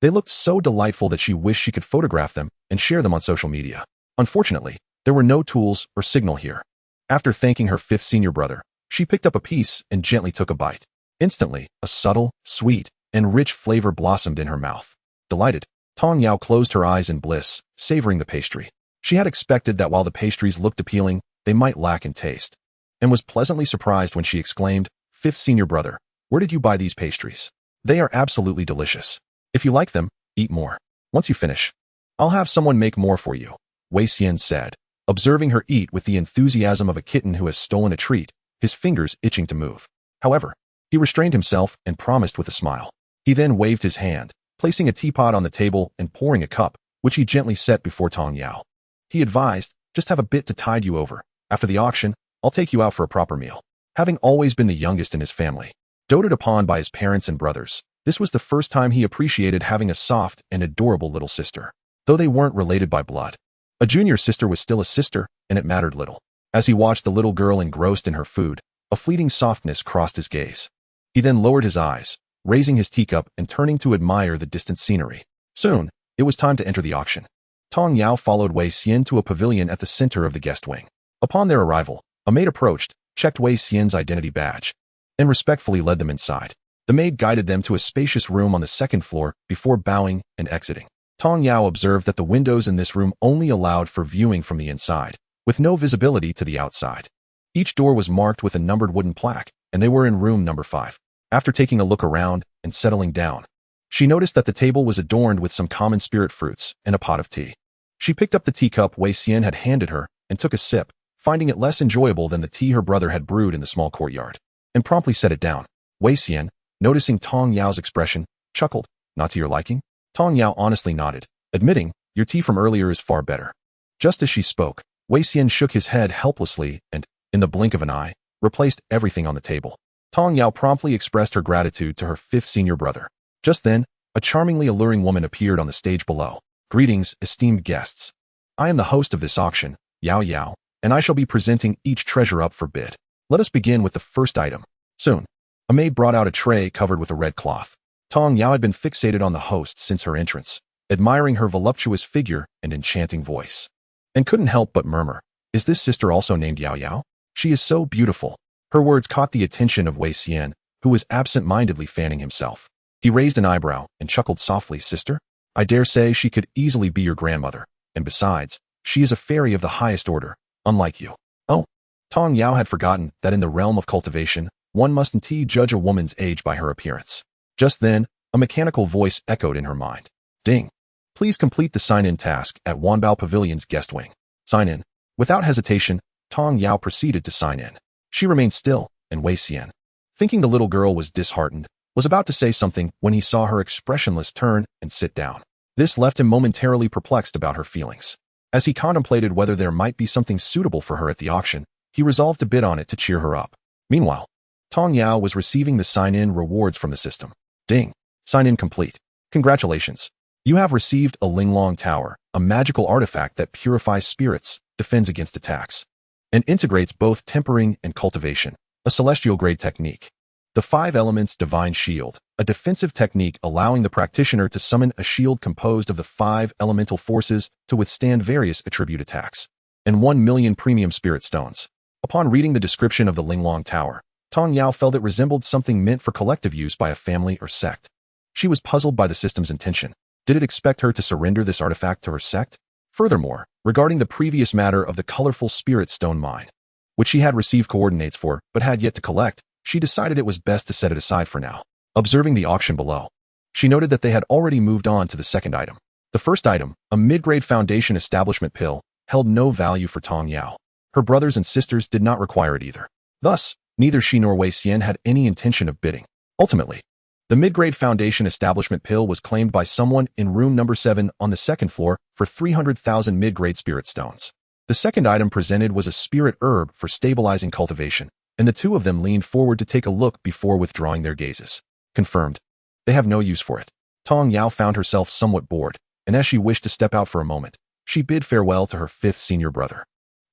They looked so delightful that she wished she could photograph them and share them on social media. Unfortunately, there were no tools or signal here. After thanking her fifth senior brother, she picked up a piece and gently took a bite. Instantly, a subtle, sweet, and rich flavor blossomed in her mouth. Delighted, Tong Yao closed her eyes in bliss, savoring the pastry. She had expected that while the pastries looked appealing, they might lack in taste, and was pleasantly surprised when she exclaimed, "Fifth senior brother, where did you buy these pastries? They are absolutely delicious. If you like them, eat more. Once you finish, I'll have someone make more for you," Wei Xian said, observing her eat with the enthusiasm of a kitten who has stolen a treat, his fingers itching to move. However, he restrained himself and promised with a smile. He then waved his hand, placing a teapot on the table and pouring a cup, which he gently set before Tong Yao. He advised, "Just have a bit to tide you over. After the auction, I'll take you out for a proper meal." Having always been the youngest in his family, doted upon by his parents and brothers, this was the first time he appreciated having a soft and adorable little sister. Though they weren't related by blood, a junior sister was still a sister, and it mattered little. As he watched the little girl engrossed in her food, a fleeting softness crossed his gaze. He then lowered his eyes, raising his teacup and turning to admire the distant scenery. Soon, it was time to enter the auction. Tong Yao followed Wei Xian to a pavilion at the center of the guest wing. Upon their arrival, a maid approached, checked Wei Xian's identity badge, and respectfully led them inside. The maid guided them to a spacious room on the second floor before bowing and exiting. Tong Yao observed that the windows in this room only allowed for viewing from the inside, with no visibility to the outside. Each door was marked with a numbered wooden plaque, and they were in room number 5. After taking a look around and settling down, she noticed that the table was adorned with some common spirit fruits and a pot of tea. She picked up the teacup Wei Xian had handed her and took a sip, finding it less enjoyable than the tea her brother had brewed in the small courtyard, and promptly set it down. Wei Xian, noticing Tong Yao's expression, chuckled. Not to your liking? Tong Yao honestly nodded, admitting, your tea from earlier is far better. Just as she spoke, Wei Xian shook his head helplessly and, in the blink of an eye, replaced everything on the table. Tong Yao promptly expressed her gratitude to her 5th senior brother. Just then, a charmingly alluring woman appeared on the stage below. Greetings, esteemed guests. I am the host of this auction, Yao Yao, and I shall be presenting each treasure up for bid. Let us begin with the first item. Soon, a maid brought out a tray covered with a red cloth. Tong Yao had been fixated on the host since her entrance, admiring her voluptuous figure and enchanting voice, and couldn't help but murmur, is this sister also named Yao Yao? She is so beautiful. Her words caught the attention of Wei Xian, who was absent-mindedly fanning himself. He raised an eyebrow and chuckled softly, sister? I dare say she could easily be your grandmother, and besides, she is a fairy of the highest order, unlike you. Oh, Tong Yao had forgotten that in the realm of cultivation, one must indeed judge a woman's age by her appearance. Just then, a mechanical voice echoed in her mind. Ding! Please complete the sign-in task at Wanbao Pavilion's guest wing. Sign in. Without hesitation, Tong Yao proceeded to sign in. She remained still, and Wei Xian, thinking the little girl was disheartened, was about to say something when he saw her expressionless turn and sit down. This left him momentarily perplexed about her feelings. As he contemplated whether there might be something suitable for her at the auction, he resolved to bid on it to cheer her up. Meanwhile, Tong Yao was receiving the sign-in rewards from the system. Ding! Sign-in complete. Congratulations. You have received a Linglong Tower, a magical artifact that purifies spirits, defends against attacks, and integrates both tempering and cultivation, a celestial-grade technique. The 5 Elements Divine Shield, a defensive technique allowing the practitioner to summon a shield composed of the 5 elemental forces to withstand various attribute attacks, and 1 million premium spirit stones. Upon reading the description of the Linglong Tower, Tong Yao felt it resembled something meant for collective use by a family or sect. She was puzzled by the system's intention. Did it expect her to surrender this artifact to her sect? Furthermore, regarding the previous matter of the colorful spirit stone mine, which she had received coordinates for but had yet to collect, she decided it was best to set it aside for now. Observing the auction below, she noted that they had already moved on to the second item. The first item, a mid-grade foundation establishment pill, held no value for Tong Yao. Her brothers and sisters did not require it either. Thus, neither she nor Wei Xian had any intention of bidding. Ultimately, the mid-grade foundation establishment pill was claimed by someone in room number 7 on the second floor for 300,000 mid-grade spirit stones. The second item presented was a spirit herb for stabilizing cultivation, and the two of them leaned forward to take a look before withdrawing their gazes. Confirmed. They have no use for it. Tong Yao found herself somewhat bored, and as she wished to step out for a moment, she bid farewell to her 5th senior brother.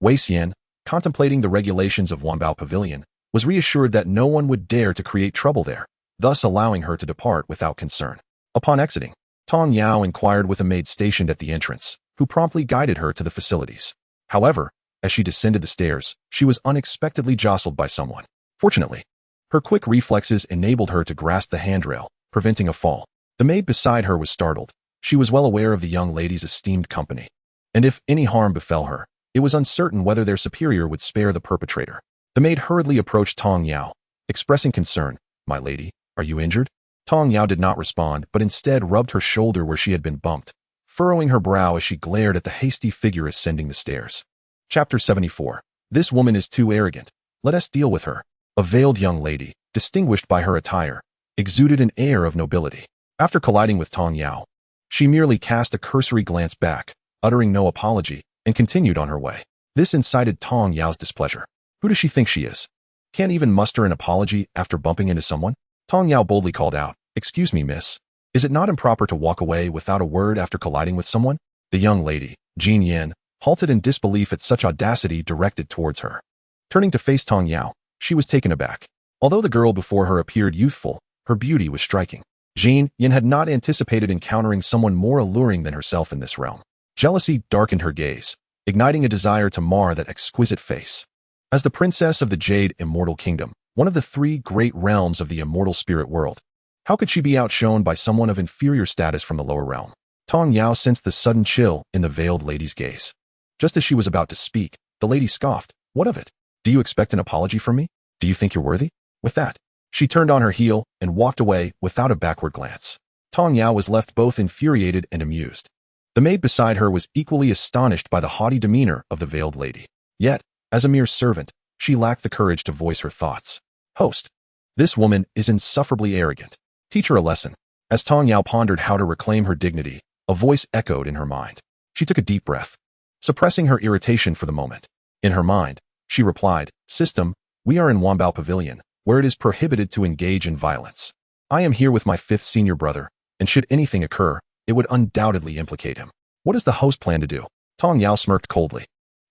Wei Xian, contemplating the regulations of Wanbao Pavilion, was reassured that no one would dare to create trouble there, thus allowing her to depart without concern. Upon exiting, Tong Yao inquired with a maid stationed at the entrance, who promptly guided her to the facilities. However, as she descended the stairs, she was unexpectedly jostled by someone. Fortunately, her quick reflexes enabled her to grasp the handrail, preventing a fall. The maid beside her was startled. She was well aware of the young lady's esteemed company, and if any harm befell her, it was uncertain whether their superior would spare the perpetrator. The maid hurriedly approached Tong Yao, expressing concern. My lady, are you injured? Tong Yao did not respond, but instead rubbed her shoulder where she had been bumped, furrowing her brow as she glared at the hasty figure ascending the stairs. Chapter 74. This woman is too arrogant. Let us deal with her. A veiled young lady, distinguished by her attire, exuded an air of nobility. After colliding with Tong Yao, she merely cast a cursory glance back, uttering no apology, and continued on her way. This incited Tong Yao's displeasure. Who does she think she is? Can't even muster an apology after bumping into someone? Tong Yao boldly called out, Excuse me, miss. Is it not improper to walk away without a word after colliding with someone? The young lady, Jin Yan, halted in disbelief at such audacity directed towards her. Turning to face Tong Yao, she was taken aback. Although the girl before her appeared youthful, her beauty was striking. Jin Yin had not anticipated encountering someone more alluring than herself in this realm. Jealousy darkened her gaze, igniting a desire to mar that exquisite face. As the princess of the Jade Immortal Kingdom, one of the three great realms of the immortal spirit world, how could she be outshone by someone of inferior status from the lower realm? Tong Yao sensed the sudden chill in the veiled lady's gaze. Just as she was about to speak, the lady scoffed. What of it? Do you expect an apology from me? Do you think you're worthy? With that, she turned on her heel and walked away without a backward glance. Tong Yao was left both infuriated and amused. The maid beside her was equally astonished by the haughty demeanor of the veiled lady. Yet, as a mere servant, she lacked the courage to voice her thoughts. Host, this woman is insufferably arrogant. Teach her a lesson. As Tong Yao pondered how to reclaim her dignity, a voice echoed in her mind. She took a deep breath, suppressing her irritation for the moment. In her mind, she replied, System, we are in Wanbao Pavilion, where it is prohibited to engage in violence. I am here with my fifth senior brother, and should anything occur, it would undoubtedly implicate him. What does the host plan to do? Tong Yao smirked coldly.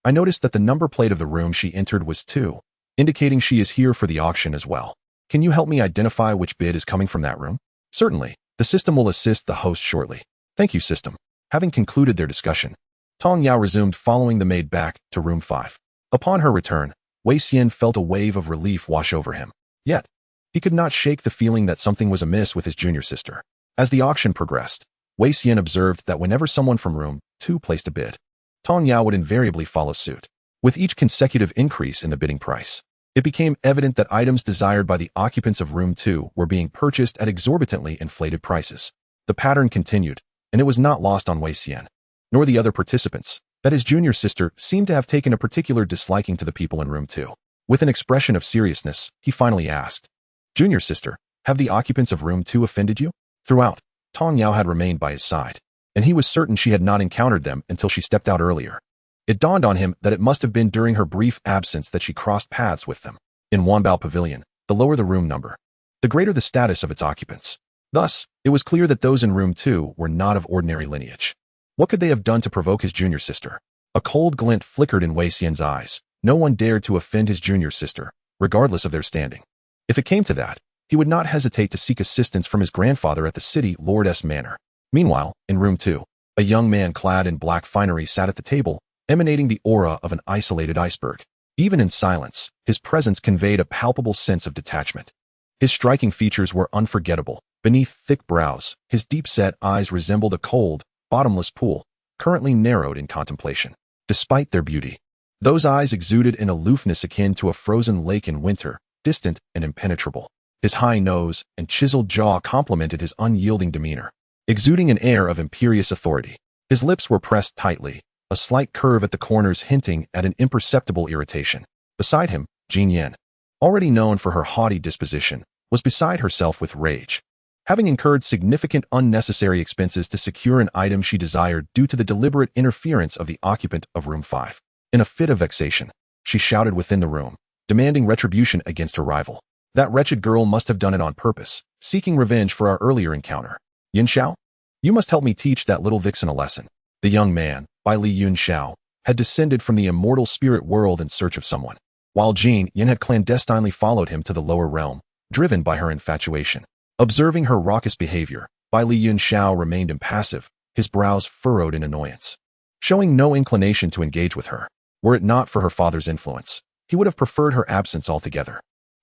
I noticed that the number plate of the room she entered was 2, indicating she is here for the auction as well. Can you help me identify which bid is coming from that room? Certainly, the system will assist the host shortly. Thank you, system. Having concluded their discussion, Tong Yao resumed following the maid back to room 5. Upon her return, Wei Xian felt a wave of relief wash over him. Yet, he could not shake the feeling that something was amiss with his junior sister. As the auction progressed, Wei Xian observed that whenever someone from room 2 placed a bid, Tong Yao would invariably follow suit. With each consecutive increase in the bidding price, it became evident that items desired by the occupants of room 2 were being purchased at exorbitantly inflated prices. The pattern continued, and it was not lost on Wei Xian, nor the other participants, that his junior sister seemed to have taken a particular disliking to the people in room 2. With an expression of seriousness, he finally asked, Junior sister, have the occupants of room 2 offended you? Throughout, Tong Yao had remained by his side, and he was certain she had not encountered them until she stepped out earlier. It dawned on him that it must have been during her brief absence that she crossed paths with them. In Wanbao Pavilion, the lower the room number, the greater the status of its occupants. Thus, it was clear that those in room 2 were not of ordinary lineage. What could they have done to provoke his junior sister? A cold glint flickered in Wei Xian's eyes. No one dared to offend his junior sister, regardless of their standing. If it came to that, he would not hesitate to seek assistance from his grandfather at the city lord's manor. Meanwhile, in room 2, a young man clad in black finery sat at the table, emanating the aura of an isolated iceberg. Even in silence, his presence conveyed a palpable sense of detachment. His striking features were unforgettable. Beneath thick brows, his deep-set eyes resembled a cold, bottomless pool, currently narrowed in contemplation. Despite their beauty, those eyes exuded an aloofness akin to a frozen lake in winter, distant and impenetrable. His high nose and chiseled jaw complemented his unyielding demeanor, exuding an air of imperious authority. His lips were pressed tightly, a slight curve at the corners hinting at an imperceptible irritation. Beside him, Jin Yan, already known for her haughty disposition, was beside herself with rage. Having incurred significant unnecessary expenses to secure an item she desired due to the deliberate interference of the occupant of room 5. In a fit of vexation, she shouted within the room, demanding retribution against her rival. That wretched girl must have done it on purpose, seeking revenge for our earlier encounter. Yunxiao, you must help me teach that little vixen a lesson. The young man, by Li Yunxiao, had descended from the immortal spirit world in search of someone, while Jin Yin had clandestinely followed him to the lower realm, driven by her infatuation. Observing her raucous behavior, Bai Li Yunxiao remained impassive, his brows furrowed in annoyance, showing no inclination to engage with her. Were it not for her father's influence, he would have preferred her absence altogether.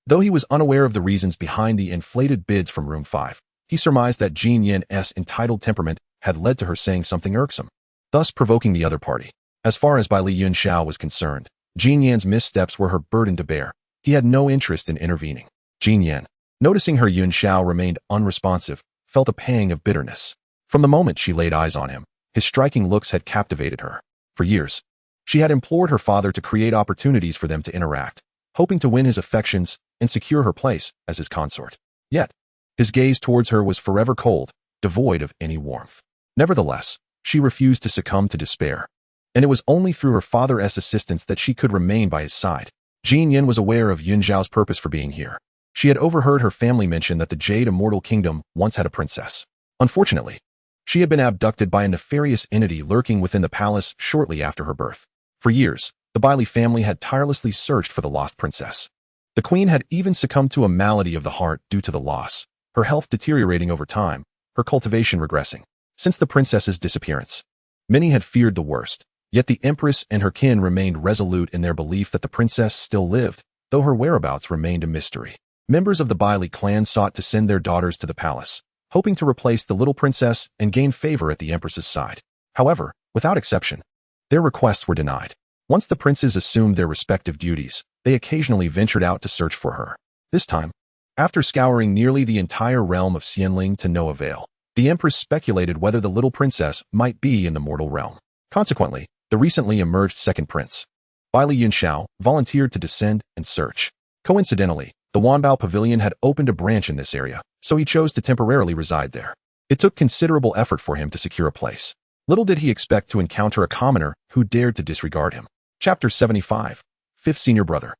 Though he was unaware of the reasons behind the inflated bids from room 5, he surmised that Jin Yan's entitled temperament had led to her saying something irksome, thus provoking the other party. As far as Bai Li Yunxiao was concerned, Jin Yan's missteps were her burden to bear. He had no interest in intervening. Jin Yan, noticing her Yunxiao remained unresponsive, felt a pang of bitterness. From the moment she laid eyes on him, his striking looks had captivated her. For years, she had implored her father to create opportunities for them to interact, hoping to win his affections and secure her place as his consort. Yet, his gaze towards her was forever cold, devoid of any warmth. Nevertheless, she refused to succumb to despair, and it was only through her father's assistance that she could remain by his side. Jin Yin was aware of Yunxiao's purpose for being here. She had overheard her family mention that the Jade Immortal Kingdom once had a princess. Unfortunately, she had been abducted by a nefarious entity lurking within the palace shortly after her birth. For years, the Bailey family had tirelessly searched for the lost princess. The queen had even succumbed to a malady of the heart due to the loss. her health deteriorating over time, her cultivation regressing. Since the princess's disappearance, many had feared the worst, yet the empress and her kin remained resolute in their belief that the princess still lived, though her whereabouts remained a mystery. Members of the Bailey clan sought to send their daughters to the palace, hoping to replace the little princess and gain favor at the empress's side. However, without exception, their requests were denied. Once the princes assumed their respective duties, they occasionally ventured out to search for her. This time, after scouring nearly the entire realm of Xianling to no avail, the empress speculated whether the little princess might be in the mortal realm. Consequently, the recently emerged second prince, Bailey Yunxiao, volunteered to descend and search. Coincidentally, the Wanbao Pavilion had opened a branch in this area, so he chose to temporarily reside there. It took considerable effort for him to secure a place. Little did he expect to encounter a commoner who dared to disregard him. Chapter 75. Fifth Senior Brother.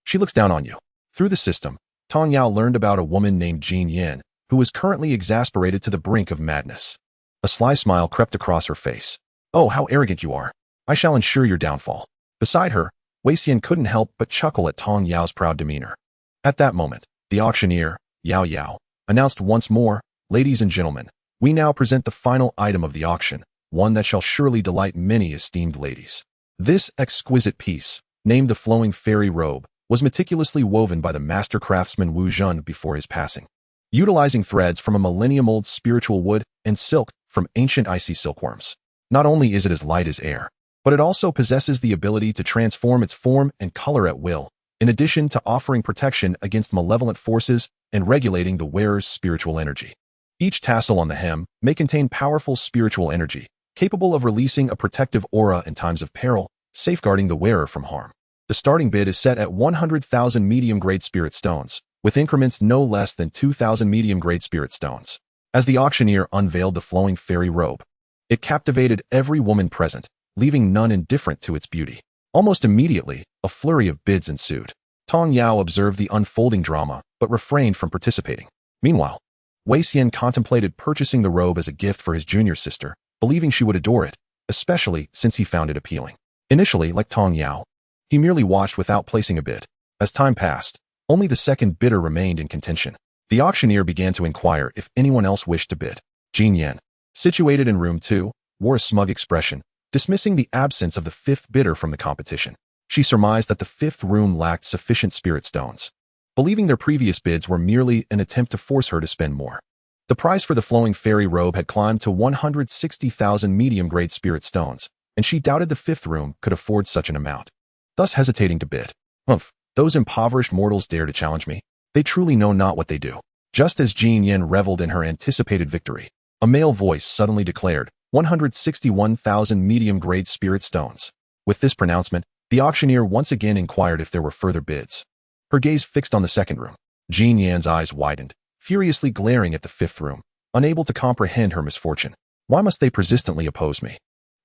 She looks down on you. Through the system, Tong Yao learned about a woman named Jin Yin, who was currently exasperated to the brink of madness. A sly smile crept across her face. Oh, how arrogant you are. I shall ensure your downfall. Beside her, Wei Xian couldn't help but chuckle at Tong Yao's proud demeanor. At that moment, the auctioneer, Yao Yao, announced once more, "Ladies and gentlemen, we now present the final item of the auction, one that shall surely delight many esteemed ladies." This exquisite piece, named the Flowing Fairy Robe, was meticulously woven by the master craftsman Wu Zhen before his passing. Utilizing threads from a millennium-old spiritual wood and silk from ancient icy silkworms. Not only is it as light as air, but it also possesses the ability to transform its form and color at will, in addition to offering protection against malevolent forces and regulating the wearer's spiritual energy. Each tassel on the hem may contain powerful spiritual energy, capable of releasing a protective aura in times of peril, safeguarding the wearer from harm. The starting bid is set at 100,000 medium-grade spirit stones, with increments no less than 2,000 medium-grade spirit stones. As the auctioneer unveiled the flowing fairy robe, it captivated every woman present, leaving none indifferent to its beauty. Almost immediately, a flurry of bids ensued. Tong Yao observed the unfolding drama, but refrained from participating. Meanwhile, Wei Xian contemplated purchasing the robe as a gift for his junior sister, believing she would adore it, especially since he found it appealing. Initially, like Tong Yao, he merely watched without placing a bid. As time passed, only the second bidder remained in contention. The auctioneer began to inquire if anyone else wished to bid. Jin Yan, situated in room 2, wore a smug expression, dismissing the absence of the fifth bidder from the competition. She surmised that the fifth room lacked sufficient spirit stones, believing their previous bids were merely an attempt to force her to spend more. The price for the flowing fairy robe had climbed to 160,000 medium-grade spirit stones, and she doubted the fifth room could afford such an amount, thus hesitating to bid. Humph, those impoverished mortals dare to challenge me. They truly know not what they do. Just as Jin Yin reveled in her anticipated victory, a male voice suddenly declared, 161,000 medium-grade spirit stones. With this pronouncement, the auctioneer once again inquired if there were further bids. Her gaze fixed on the second room. Jin Yan's eyes widened, furiously glaring at the fifth room, unable to comprehend her misfortune. Why must they persistently oppose me?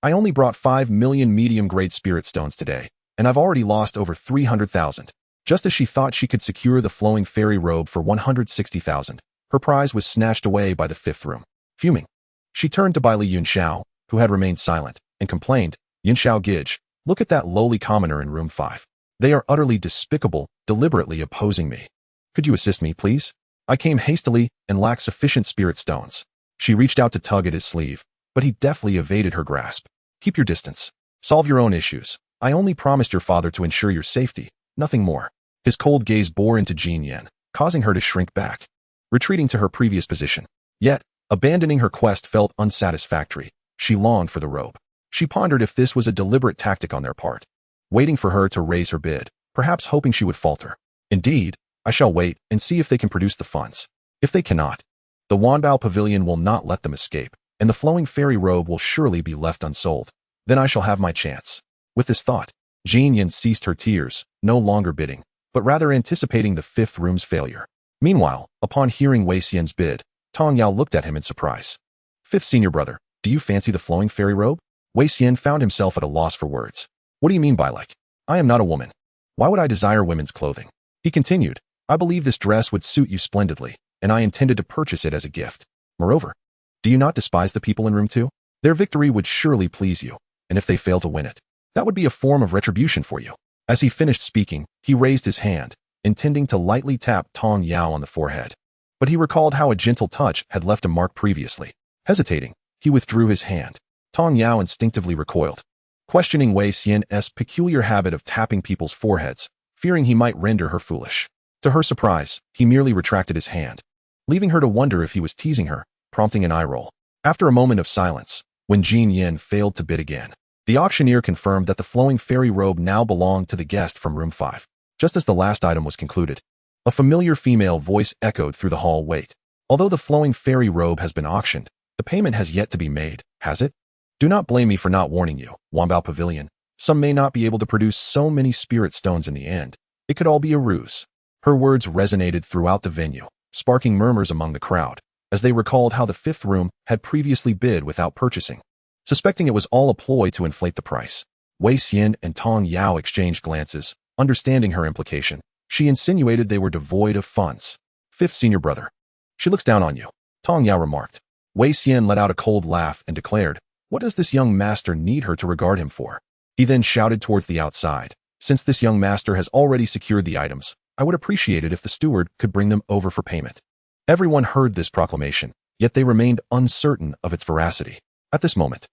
I only brought 5 million medium-grade spirit stones today, and I've already lost over 300,000. Just as she thought she could secure the flowing fairy robe for 160,000, her prize was snatched away by the fifth room. Fuming, she turned to Bailey Yunxiao, who had remained silent, and complained, "Yunxiao Gidge, look at that lowly commoner in room 5. They are utterly despicable, deliberately opposing me. Could you assist me, please? I came hastily and lack sufficient spirit stones." She reached out to tug at his sleeve, but he deftly evaded her grasp. "Keep your distance. Solve your own issues. I only promised your father to ensure your safety, nothing more." His cold gaze bore into Jin Yan, causing her to shrink back, retreating to her previous position. Yet, abandoning her quest felt unsatisfactory. She longed for the robe. She pondered if this was a deliberate tactic on their part, waiting for her to raise her bid, perhaps hoping she would falter. Indeed, I shall wait and see if they can produce the funds. If they cannot, the Wanbao Pavilion will not let them escape, and the flowing fairy robe will surely be left unsold. Then I shall have my chance. With this thought, Jin Yan ceased her tears, no longer bidding, but rather anticipating the fifth room's failure. Meanwhile, upon hearing Wei Xian's bid, Tong Yao looked at him in surprise. "Fifth Senior Brother, do you fancy the flowing fairy robe?" Wei Xian found himself at a loss for words. "What do you mean by like? I am not a woman. Why would I desire women's clothing?" He continued, "I believe this dress would suit you splendidly, and I intended to purchase it as a gift. Moreover, do you not despise the people in room 2? Their victory would surely please you, and if they fail to win it, that would be a form of retribution for you." As he finished speaking, he raised his hand, intending to lightly tap Tong Yao on the forehead. But but he recalled how a gentle touch had left a mark previously. Hesitating, he withdrew his hand. Tong Yao instinctively recoiled, questioning Wei Xian's peculiar habit of tapping people's foreheads, fearing he might render her foolish. To her surprise, he merely retracted his hand, leaving her to wonder if he was teasing her, prompting an eye roll. After a moment of silence, when Jin Yin failed to bid again, the auctioneer confirmed that the flowing fairy robe now belonged to the guest from room 5. Just as the last item was concluded, a familiar female voice echoed through the hall. Wait. Although the flowing fairy robe has been auctioned, the payment has yet to be made, has it? Do not blame me for not warning you, Wanbao Pavilion. Some may not be able to produce so many spirit stones in the end. It could all be a ruse. Her words resonated throughout the venue, sparking murmurs among the crowd, as they recalled how the 5th room had previously bid without purchasing. Suspecting it was all a ploy to inflate the price, Wei Xian and Tong Yao exchanged glances. Understanding her implication, she insinuated they were devoid of funds. 5th senior brother. She looks down on you, Tong Yao remarked. Wei Xian let out a cold laugh and declared, what does this young master need her to regard him for? He then shouted towards the outside, since this young master has already secured the items, I would appreciate it if the steward could bring them over for payment. Everyone heard this proclamation, yet they remained uncertain of its veracity. At this moment,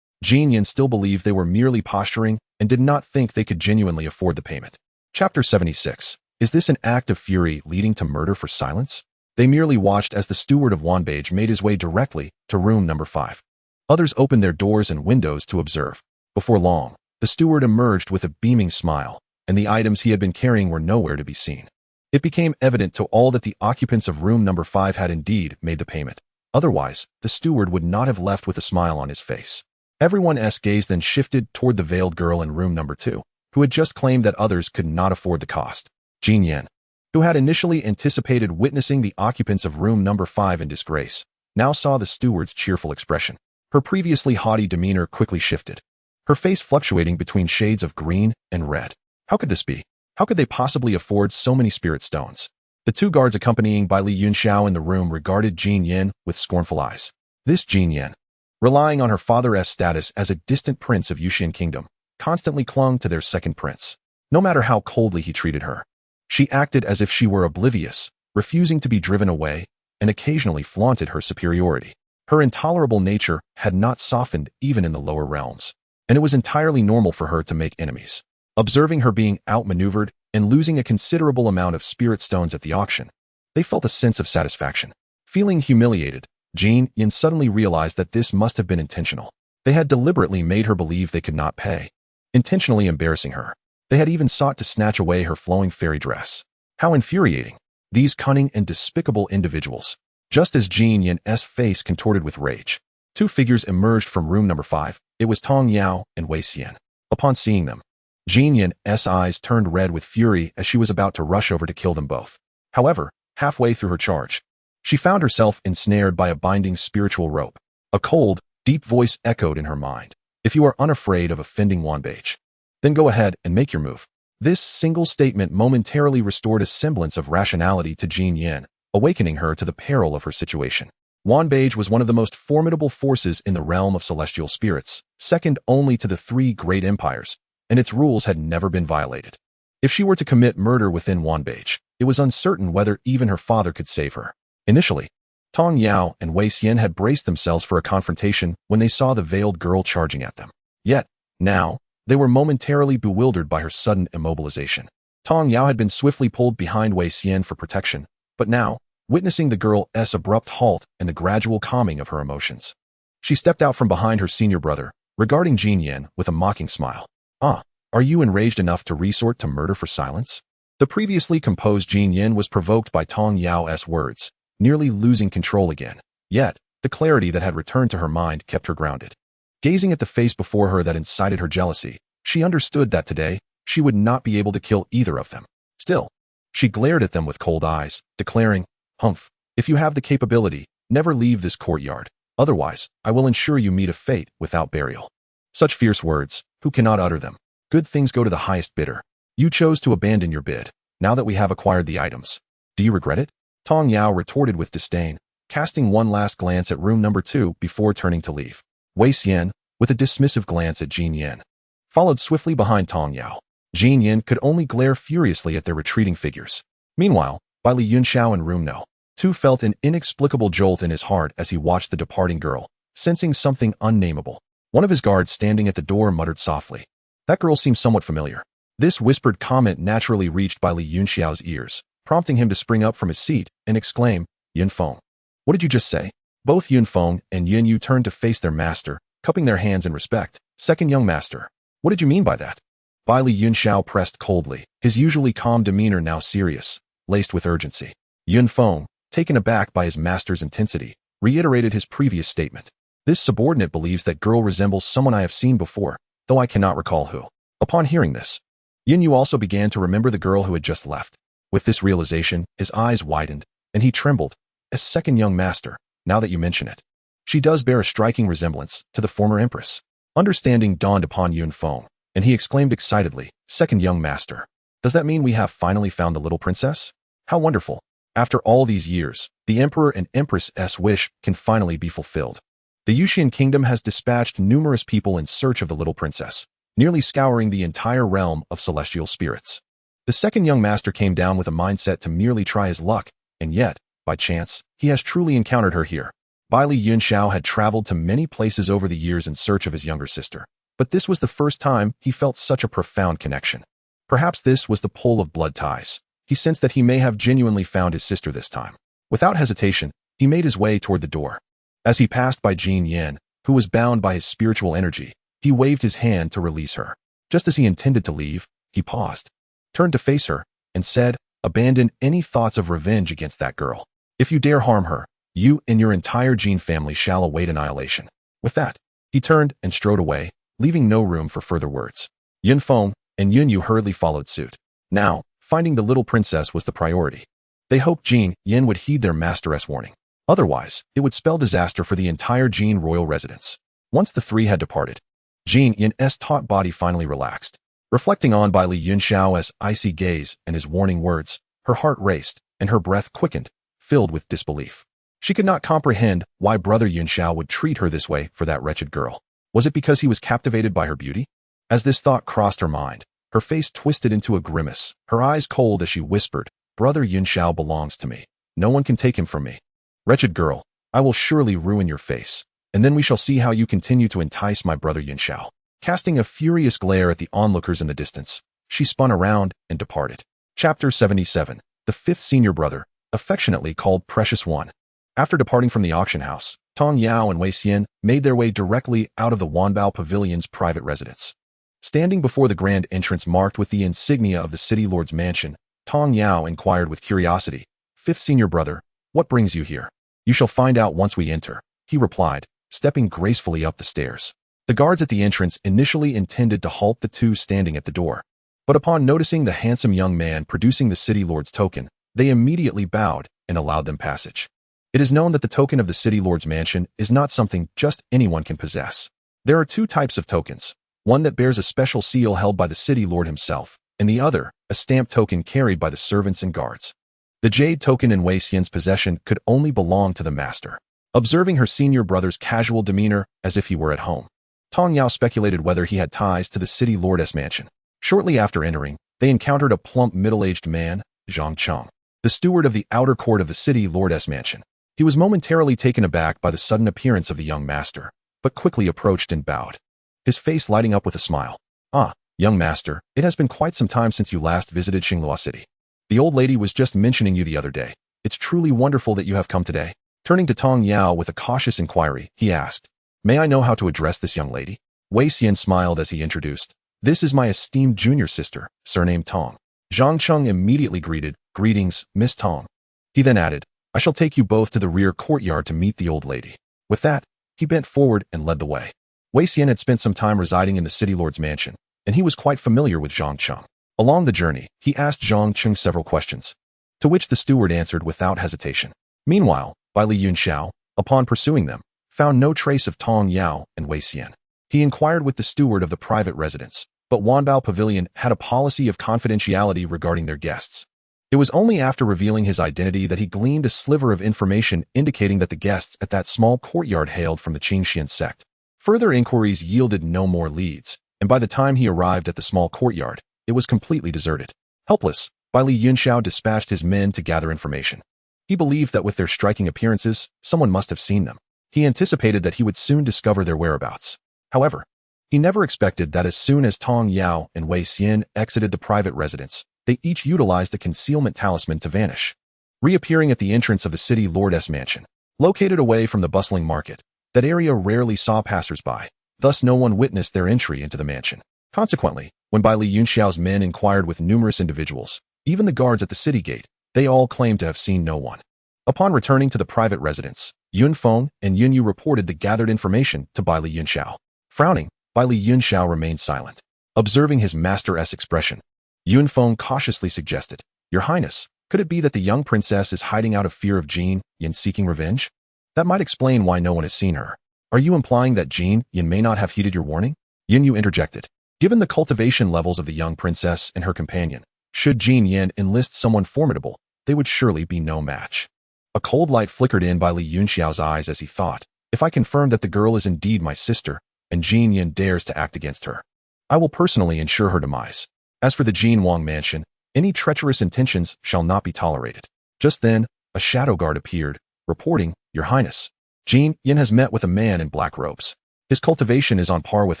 Jin Yin still believed they were merely posturing and did not think they could genuinely afford the payment. Chapter 76. Is this an act of fury leading to murder for silence? They merely watched as the steward of Wanbage made his way directly to room number 5. Others opened their doors and windows to observe. Before long, the steward emerged with a beaming smile, and the items he had been carrying were nowhere to be seen. It became evident to all that the occupants of room number 5 had indeed made the payment. Otherwise, the steward would not have left with a smile on his face. Everyone's gaze then shifted toward the veiled girl in room number 2, who had just claimed that others could not afford the cost. Jin Yin, who had initially anticipated witnessing the occupants of room number 5 in disgrace, now saw the steward's cheerful expression. Her previously haughty demeanor quickly shifted, her face fluctuating between shades of green and red. How could this be? How could they possibly afford so many spirit stones? The 2 guards accompanying by Li Yunxiao in the room regarded Jin Yin with scornful eyes. This Jin Yin, relying on her father's status as a distant prince of Yuxian Kingdom, constantly clung to their second prince. No matter how coldly he treated her, she acted as if she were oblivious, refusing to be driven away, and occasionally flaunted her superiority. Her intolerable nature had not softened even in the lower realms, and it was entirely normal for her to make enemies. Observing her being outmaneuvered and losing a considerable amount of spirit stones at the auction, they felt a sense of satisfaction. Feeling humiliated, Jin Yin suddenly realized that this must have been intentional. They had deliberately made her believe they could not pay, intentionally embarrassing her. They had even sought to snatch away her flowing fairy dress. How infuriating! These cunning and despicable individuals. Just as Jin Yin's face contorted with rage, 2 figures emerged from room number 5. It was Tong Yao and Wei Xian. Upon seeing them, Jin Yin's eyes turned red with fury as she was about to rush over to kill them both. However, halfway through her charge, she found herself ensnared by a binding spiritual rope. A cold, deep voice echoed in her mind. If you are unafraid of offending Wanbage, then go ahead and make your move. This single statement momentarily restored a semblance of rationality to Jin Yin, awakening her to the peril of her situation. Wanbage was one of the most formidable forces in the realm of celestial spirits, second only to the 3 great empires, and its rules had never been violated. If she were to commit murder within Wanbage, it was uncertain whether even her father could save her. Initially, Tong Yao and Wei Xian had braced themselves for a confrontation when they saw the veiled girl charging at them. Yet, now, they were momentarily bewildered by her sudden immobilization. Tong Yao had been swiftly pulled behind Wei Xian for protection, but now, witnessing the girl's abrupt halt and the gradual calming of her emotions, she stepped out from behind her senior brother, regarding Jin Yin with a mocking smile. Ah, are you enraged enough to resort to murder for silence? The previously composed Jin Yin was provoked by Tong Yao's words, nearly losing control again. Yet, the clarity that had returned to her mind kept her grounded. Gazing at the face before her that incited her jealousy, she understood that today, she would not be able to kill either of them. Still, she glared at them with cold eyes, declaring, "Humph, if you have the capability, never leave this courtyard. Otherwise, I will ensure you meet a fate without burial." Such fierce words, who cannot utter them? Good things go to the highest bidder. You chose to abandon your bid, now that we have acquired the items. Do you regret it? Tong Yao retorted with disdain, casting one last glance at room number 2 before turning to leave. Wei Xian, with a dismissive glance at Jin Yin, followed swiftly behind Tong Yao. Jin Yin could only glare furiously at their retreating figures. Meanwhile, by Li Yunxiao in room No. Tu felt an inexplicable jolt in his heart as he watched the departing girl, sensing something unnameable. One of his guards standing at the door muttered softly, "That girl seems somewhat familiar." This whispered comment naturally reached Bai Li Yunxiao's ears, prompting him to spring up from his seat and exclaim, "Yunfeng, what did you just say?" Both Yunfeng and Yunyu turned to face their master, cupping their hands in respect. "Second young master, what did you mean by that?" Bai Li Yunxiao pressed coldly, his usually calm demeanor now serious, laced with urgency. Yunfeng, taken aback by his master's intensity, reiterated his previous statement. "This subordinate believes that girl resembles someone I have seen before, though I cannot recall who." Upon hearing this, Yunyu also began to remember the girl who had just left. With this realization, his eyes widened, and he trembled. "As second young master, now that you mention it, she does bear a striking resemblance to the former empress." Understanding dawned upon Yunfeng, and he exclaimed excitedly, "Second young master, does that mean we have finally found the little princess? How wonderful! After all these years, the emperor and empress's wish can finally be fulfilled." The Yuxian kingdom has dispatched numerous people in search of the little princess, nearly scouring the entire realm of celestial spirits. The second young master came down with a mindset to merely try his luck, and yet, by chance, he has truly encountered her here. Bai Li Yunxiao had traveled to many places over the years in search of his younger sister, but this was the first time he felt such a profound connection. Perhaps this was the pull of blood ties. He sensed that he may have genuinely found his sister this time. Without hesitation, he made his way toward the door. As he passed by Jin Yin, who was bound by his spiritual energy, he waved his hand to release her. Just as he intended to leave, he paused, turned to face her, and said, "Abandon any thoughts of revenge against that girl. If you dare harm her, you and your entire Jin family shall await annihilation." With that, he turned and strode away, leaving no room for further words. Yunfeng and Yunyu hurriedly followed suit. Now, finding the little princess was the priority. They hoped Jin Yin would heed their master's warning. Otherwise, it would spell disaster for the entire Jin royal residence. Once the three had departed, Jin Yin's taut body finally relaxed. Reflecting on Bai Li Yunxiao's icy gaze and his warning words, her heart raced and her breath quickened, filled with disbelief. She could not comprehend why brother Yunxiao would treat her this way for that wretched girl. Was it because he was captivated by her beauty? As this thought crossed her mind, her face twisted into a grimace, her eyes cold as she whispered, "Brother Yunxiao belongs to me. No one can take him from me. Wretched girl, I will surely ruin your face, and then we shall see how you continue to entice my brother Yunxiao." Casting a furious glare at the onlookers in the distance, she spun around and departed. Chapter 77. The fifth senior brother, affectionately called Precious One. After departing from the auction house, Tong Yao and Wei Xian made their way directly out of the Wanbao Pavilion's private residence. Standing before the grand entrance marked with the insignia of the city lord's mansion, Tong Yao inquired with curiosity, "Fifth senior brother, what brings you here?" "You shall find out once we enter," he replied, stepping gracefully up the stairs. The guards at the entrance initially intended to halt the two standing at the door, but upon noticing the handsome young man producing the city lord's token, they immediately bowed and allowed them passage. It is known that the token of the city lord's mansion is not something just anyone can possess. There are two types of tokens, one that bears a special seal held by the city lord himself, and the other, a stamped token carried by the servants and guards. The jade token in Wei Xian's possession could only belong to the master. Observing her senior brother's casual demeanor as if he were at home, Tong Yao speculated whether he had ties to the city lord's mansion. Shortly after entering, they encountered a plump middle-aged man, Zhang Cheng, the steward of the outer court of the city lord's mansion. He was momentarily taken aback by the sudden appearance of the young master, but quickly approached and bowed, his face lighting up with a smile. "Ah, young master, it has been quite some time since you last visited Qingxuan City. The old lady was just mentioning you the other day. It's truly wonderful that you have come today." Turning to Tong Yao with a cautious inquiry, he asked, "May I know how to address this young lady?" Wei Xian smiled as he introduced, "This is my esteemed junior sister, surnamed Tong." Zhang Cheng immediately greeted, "Greetings, Miss Tong." He then added, "I shall take you both to the rear courtyard to meet the old lady." With that, he bent forward and led the way. Wei Xian had spent some time residing in the city lord's mansion, and he was quite familiar with Zhang Cheng. Along the journey, he asked Zhang Cheng several questions, to which the steward answered without hesitation. Meanwhile, Bai Li Yunxiao, upon pursuing them, found no trace of Tong Yao and Wei Xian. He inquired with the steward of the private residence, but Wanbao Pavilion had a policy of confidentiality regarding their guests. It was only after revealing his identity that he gleaned a sliver of information indicating that the guests at that small courtyard hailed from the Qingxuan Sect. Further inquiries yielded no more leads, and by the time he arrived at the small courtyard, it was completely deserted. Helpless, Bai Li Yunxiao dispatched his men to gather information. He believed that with their striking appearances, someone must have seen them. He anticipated that he would soon discover their whereabouts. However, he never expected that as soon as Tong Yao and Wei Xian exited the private residence, they each utilized a concealment talisman to vanish, reappearing at the entrance of the city lord's mansion. Located away from the bustling market, that area rarely saw passers-by, thus no one witnessed their entry into the mansion. Consequently, when Bai Li Yunxiao's men inquired with numerous individuals, even the guards at the city gate, they all claimed to have seen no one. Upon returning to the private residence, Yunfeng and Yunyu reported the gathered information to Bai Li Yunxiao. Frowning, Bai Li Yunxiao remained silent. Observing his master's expression, Yunfeng cautiously suggested, "Your Highness, could it be that the young princess is hiding out of fear of Jin Yin seeking revenge? That might explain why no one has seen her. Are you implying that Jin Yin may not have heeded your warning?" Yunyu interjected. Given the cultivation levels of the young princess and her companion, should Jin Yin enlist someone formidable, they would surely be no match. A cold light flickered in Bai Li Yunxiao's eyes as he thought, "If I confirm that the girl is indeed my sister, and Jin Yin dares to act against her, I will personally ensure her demise. As for the Jin Wang mansion, any treacherous intentions shall not be tolerated." Just then, a shadow guard appeared, reporting, "Your Highness, Jin Yin has met with a man in black robes. His cultivation is on par with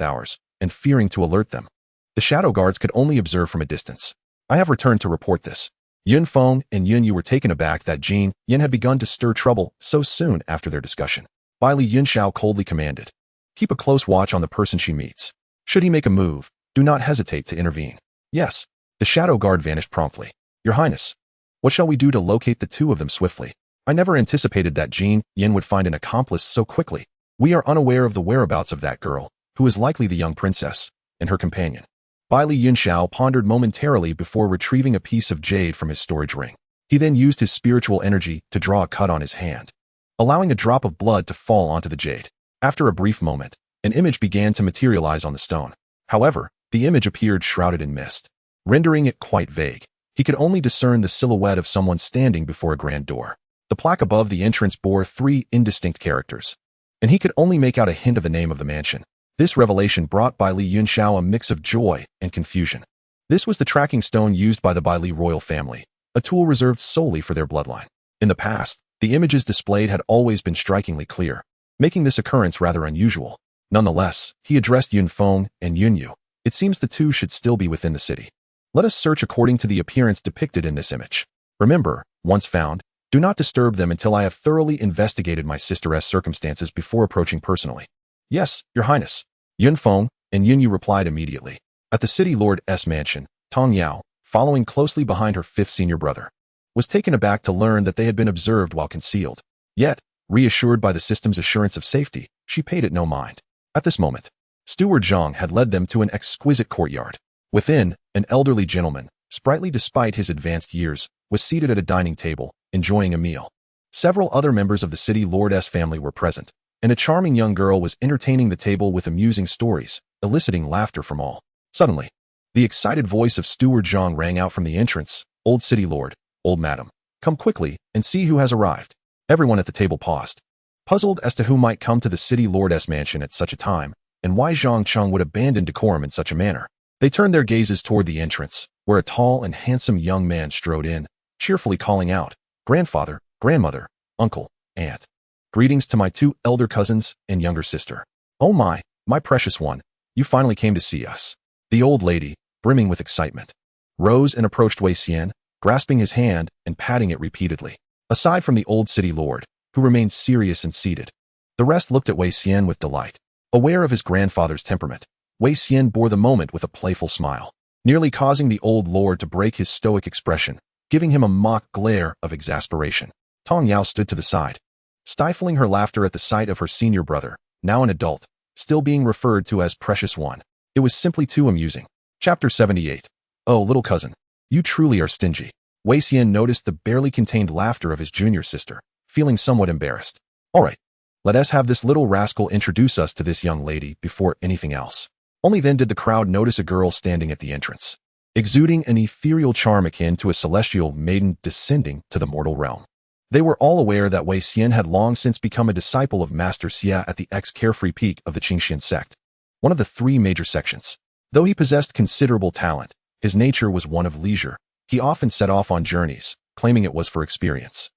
ours, and fearing to alert them, the shadow guards could only observe from a distance. I have returned to report this." Yunfeng and Yunyu were taken aback that Jin Yin had begun to stir trouble so soon after their discussion. Bai Li Yunxiao coldly commanded, "Keep a close watch on the person she meets. Should he make a move, do not hesitate to intervene." "Yes." The shadow guard vanished promptly. "Your Highness, what shall we do to locate the two of them swiftly? I never anticipated that Jin Yin would find an accomplice so quickly. We are unaware of the whereabouts of that girl, who is likely the young princess, and her companion." Bai Li Yunxiao pondered momentarily before retrieving a piece of jade from his storage ring. He then used his spiritual energy to draw a cut on his hand, allowing a drop of blood to fall onto the jade. After a brief moment, an image began to materialize on the stone. However, the image appeared shrouded in mist, rendering it quite vague. He could only discern the silhouette of someone standing before a grand door. The plaque above the entrance bore 3 indistinct characters, and he could only make out a hint of the name of the mansion. This revelation brought Bai Li Yunxiao a mix of joy and confusion. This was the tracking stone used by the Bai Li royal family, a tool reserved solely for their bloodline. In the past, the images displayed had always been strikingly clear, making this occurrence rather unusual. Nonetheless, he addressed Yunfeng and Yunyu. "It seems the two should still be within the city. Let us search according to the appearance depicted in this image. Remember, once found, do not disturb them until I have thoroughly investigated my sister's circumstances before approaching personally." "Yes, Your Highness." Yunfeng and Yunyu replied immediately. At the city lord's mansion, Tong Yao, following closely behind her 5th senior brother, was taken aback to learn that they had been observed while concealed. Yet, reassured by the system's assurance of safety, she paid it no mind. At this moment, Steward Zhang had led them to an exquisite courtyard. Within, an elderly gentleman, sprightly despite his advanced years, was seated at a dining table, enjoying a meal. Several other members of the city lord's family were present, and a charming young girl was entertaining the table with amusing stories, eliciting laughter from all. Suddenly, the excited voice of Steward Zhang rang out from the entrance, "Old city lord, old madam, come quickly and see who has arrived." Everyone at the table paused, puzzled as to who might come to the city lord's mansion at such a time, and why Zhang Cheng would abandon decorum in such a manner. They turned their gazes toward the entrance, where a tall and handsome young man strode in, cheerfully calling out, "Grandfather, grandmother, uncle, aunt. Greetings to my 2 elder cousins and younger sister. Oh my precious one, you finally came to see us." The old lady, brimming with excitement, rose and approached Wei Xian, grasping his hand and patting it repeatedly. Aside from the old city lord, who remained serious and seated, the rest looked at Wei Xian with delight. Aware of his grandfather's temperament, Wei Xian bore the moment with a playful smile, nearly causing the old lord to break his stoic expression, giving him a mock glare of exasperation. Tong Yao stood to the side, stifling her laughter at the sight of her senior brother, now an adult, still being referred to as precious one. It was simply too amusing. Chapter 78. "Oh, little cousin, you truly are stingy." Wei Xian noticed the barely contained laughter of his junior sister, feeling somewhat embarrassed. "All right, let us have this little rascal introduce us to this young lady before anything else." Only then did the crowd notice a girl standing at the entrance, exuding an ethereal charm akin to a celestial maiden descending to the mortal realm. They were all aware that Wei Xian had long since become a disciple of Master Xia at the carefree peak of the Qingxuan Sect, one of the 3 major sections. Though he possessed considerable talent, his nature was one of leisure. He often set off on journeys, claiming it was for experience.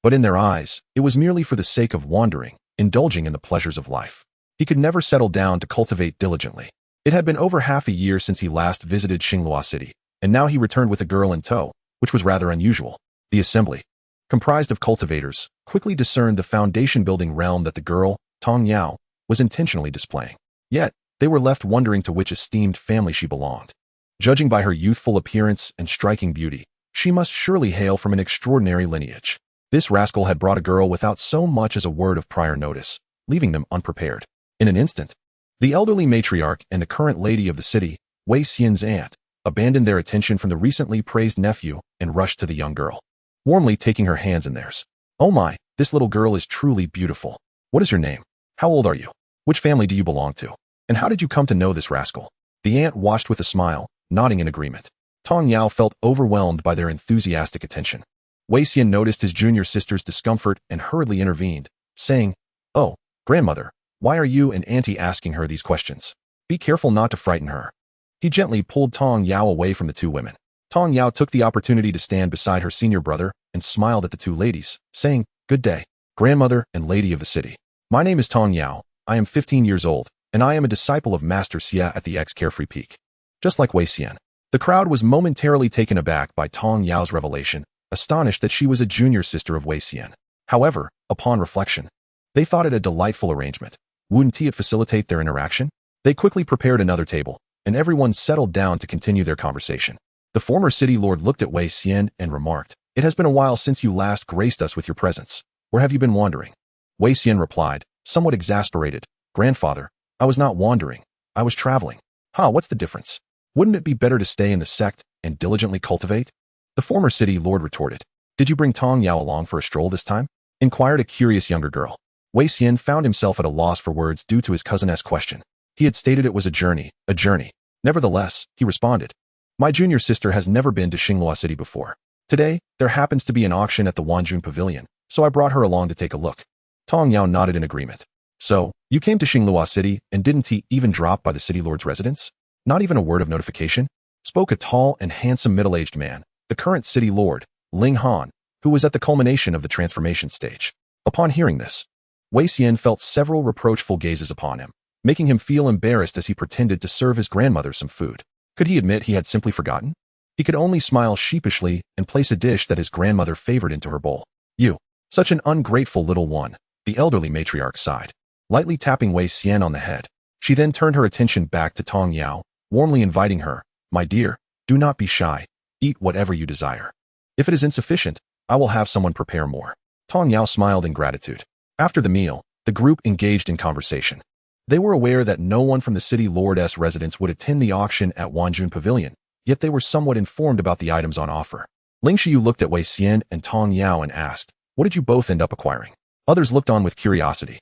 But in their eyes, it was merely for the sake of wandering, indulging in the pleasures of life. He could never settle down to cultivate diligently. It had been over half a year since he last visited Qingxuan City, and now he returned with a girl in tow, which was rather unusual. The assembly, comprised of cultivators, quickly discerned the foundation-building realm that the girl, Tong Yao, was intentionally displaying. Yet, they were left wondering to which esteemed family she belonged. Judging by her youthful appearance and striking beauty, she must surely hail from an extraordinary lineage. This rascal had brought a girl without so much as a word of prior notice, leaving them unprepared. In an instant, the elderly matriarch and the current lady of the city, Wei Xian's aunt, abandoned their attention from the recently praised nephew and rushed to the young girl, warmly taking her hands in theirs. "Oh my, this little girl is truly beautiful. What is your name? How old are you? Which family do you belong to? And how did you come to know this rascal?" The aunt watched with a smile, nodding in agreement. Tong Yao felt overwhelmed by their enthusiastic attention. Wei Xian noticed his junior sister's discomfort and hurriedly intervened, saying, "Oh, grandmother, why are you and auntie asking her these questions? Be careful not to frighten her." He gently pulled Tong Yao away from the two women. Tong Yao took the opportunity to stand beside her senior brother and smiled at the two ladies, saying, "Good day, grandmother and lady of the city. My name is Tong Yao, I am 15 years old, and I am a disciple of Master Xia at the Carefree Peak." Just like Wei Xian, the crowd was momentarily taken aback by Tong Yao's revelation, astonished that she was a junior sister of Wei Xian. However, upon reflection, they thought it a delightful arrangement. Wouldn't it facilitate their interaction? They quickly prepared another table, and everyone settled down to continue their conversation. The former city lord looked at Wei Xian and remarked, "It has been a while since you last graced us with your presence. Where have you been wandering?" Wei Xian replied, somewhat exasperated, "Grandfather, I was not wandering, I was traveling." What's the difference? Wouldn't it be better to stay in the sect and diligently cultivate? The former city lord retorted, "Did you bring Tong Yao along for a stroll this time?" inquired a curious younger girl. Wei Xian found himself at a loss for words due to his cousin's question. He had stated it was a journey. Nevertheless, he responded, "My junior sister has never been to Qingxuan City before. Today, there happens to be an auction at the Wanjun Pavilion, so I brought her along to take a look." Tong Yao nodded in agreement. "So, you came to Qingxuan City and didn't even drop by the city lord's residence? Not even a word of notification?" spoke a tall and handsome middle-aged man, the current city lord, Ling Han, who was at the culmination of the transformation stage. Upon hearing this, Wei Xian felt several reproachful gazes upon him, making him feel embarrassed as he pretended to serve his grandmother some food. Could he admit he had simply forgotten? He could only smile sheepishly and place a dish that his grandmother favored into her bowl. "You, such an ungrateful little one," the elderly matriarch sighed, lightly tapping Wei Xian on the head. She then turned her attention back to Tong Yao, warmly inviting her, "My dear, do not be shy. Eat whatever you desire. If it is insufficient, I will have someone prepare more." Tong Yao smiled in gratitude. After the meal, the group engaged in conversation. They were aware that no one from the city lord's residence would attend the auction at Wanjun Pavilion, yet they were somewhat informed about the items on offer. Ling Xiu looked at Wei Xian and Tong Yao and asked, "What did you both end up acquiring?" Others looked on with curiosity.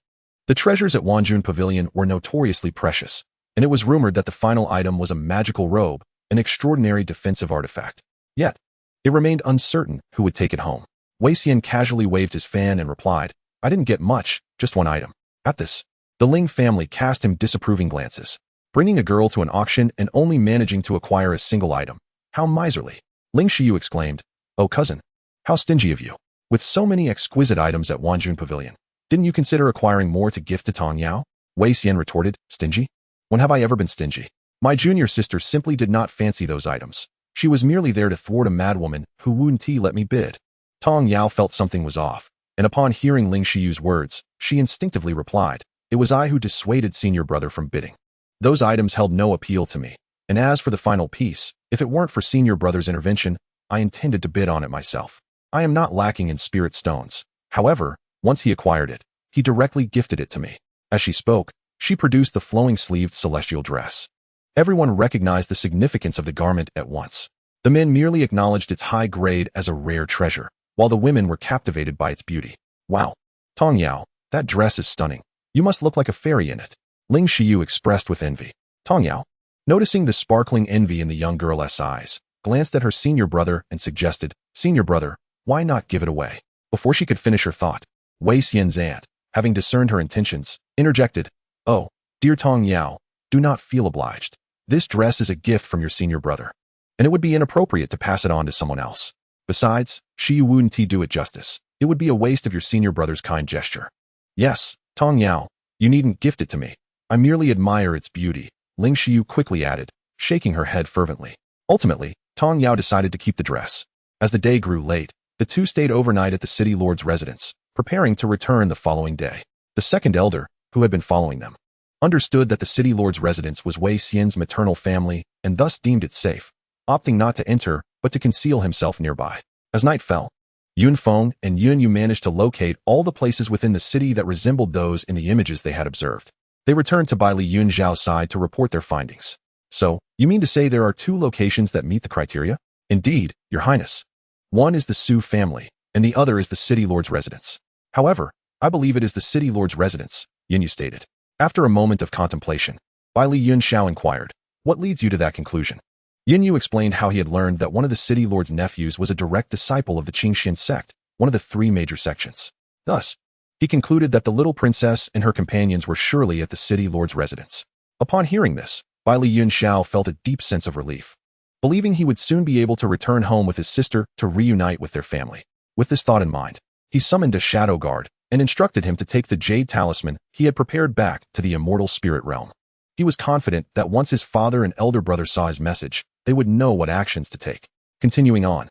The treasures at Wanjun Pavilion were notoriously precious, and it was rumored that the final item was a magical robe, an extraordinary defensive artifact. Yet, it remained uncertain who would take it home. Wei Xian casually waved his fan and replied, "I didn't get much, just one item." At this, the Ling family cast him disapproving glances. Bringing a girl to an auction and only managing to acquire a single item. How miserly. Ling Xiu exclaimed, "Oh cousin, how stingy of you. With so many exquisite items at Wanjun Pavilion, didn't you consider acquiring more to gift to Tong Yao?" Wei Xian retorted, "Stingy? When have I ever been stingy? My junior sister simply did not fancy those items. She was merely there to thwart a madwoman who wouldn't let me bid." Tong Yao felt something was off, and upon hearing Ling Xiu's words, she instinctively replied, "It was I who dissuaded senior brother from bidding. Those items held no appeal to me, and as for the final piece, if it weren't for senior brother's intervention, I intended to bid on it myself. I am not lacking in spirit stones. However, once he acquired it, he directly gifted it to me." As she spoke, she produced the flowing-sleeved celestial dress. Everyone recognized the significance of the garment at once. The men merely acknowledged its high grade as a rare treasure, while the women were captivated by its beauty. "Wow, Tong Yao, that dress is stunning. You must look like a fairy in it," Ling Xiu expressed with envy. Tong Yao, noticing the sparkling envy in the young girl's eyes, glanced at her senior brother and suggested, "Senior brother, why not give it away?" Before she could finish her thought, Wei Xian's aunt, having discerned her intentions, interjected, "Oh, dear Tong Yao, do not feel obliged. This dress is a gift from your senior brother, and it would be inappropriate to pass it on to someone else. Besides, she wouldn't do it justice." It would be a waste of your senior brother's kind gesture. Yes, Tong Yao, you needn't gift it to me. I merely admire its beauty, Ling Xiu quickly added, shaking her head fervently. Ultimately, Tong Yao decided to keep the dress. As the day grew late, the two stayed overnight at the city lord's residence, preparing to return the following day. The second elder, who had been following them, understood that the city lord's residence was Wei Xian's maternal family and thus deemed it safe, opting not to enter but to conceal himself nearby. As night fell, Yun Feng and Yun Yu managed to locate all the places within the city that resembled those in the images they had observed. They returned to Baili Yun Zhao's side to report their findings. So, you mean to say there are two locations that meet the criteria? Indeed, Your Highness. One is the Su family, and the other is the city lord's residence. However, I believe it is the city lord's residence, Yun Yu stated. After a moment of contemplation, Baili Yun Zhao inquired, what leads you to that conclusion? Yun Yu explained how he had learned that one of the city lord's nephews was a direct disciple of the Qingxuan Sect, one of the three major sections. Thus, he concluded that the little princess and her companions were surely at the city lord's residence. Upon hearing this, Baili Yun Zhao felt a deep sense of relief, believing he would soon be able to return home with his sister to reunite with their family. With this thought in mind, he summoned a shadow guard and instructed him to take the jade talisman he had prepared back to the immortal spirit realm. He was confident that once his father and elder brother saw his message, they would know what actions to take. Continuing on,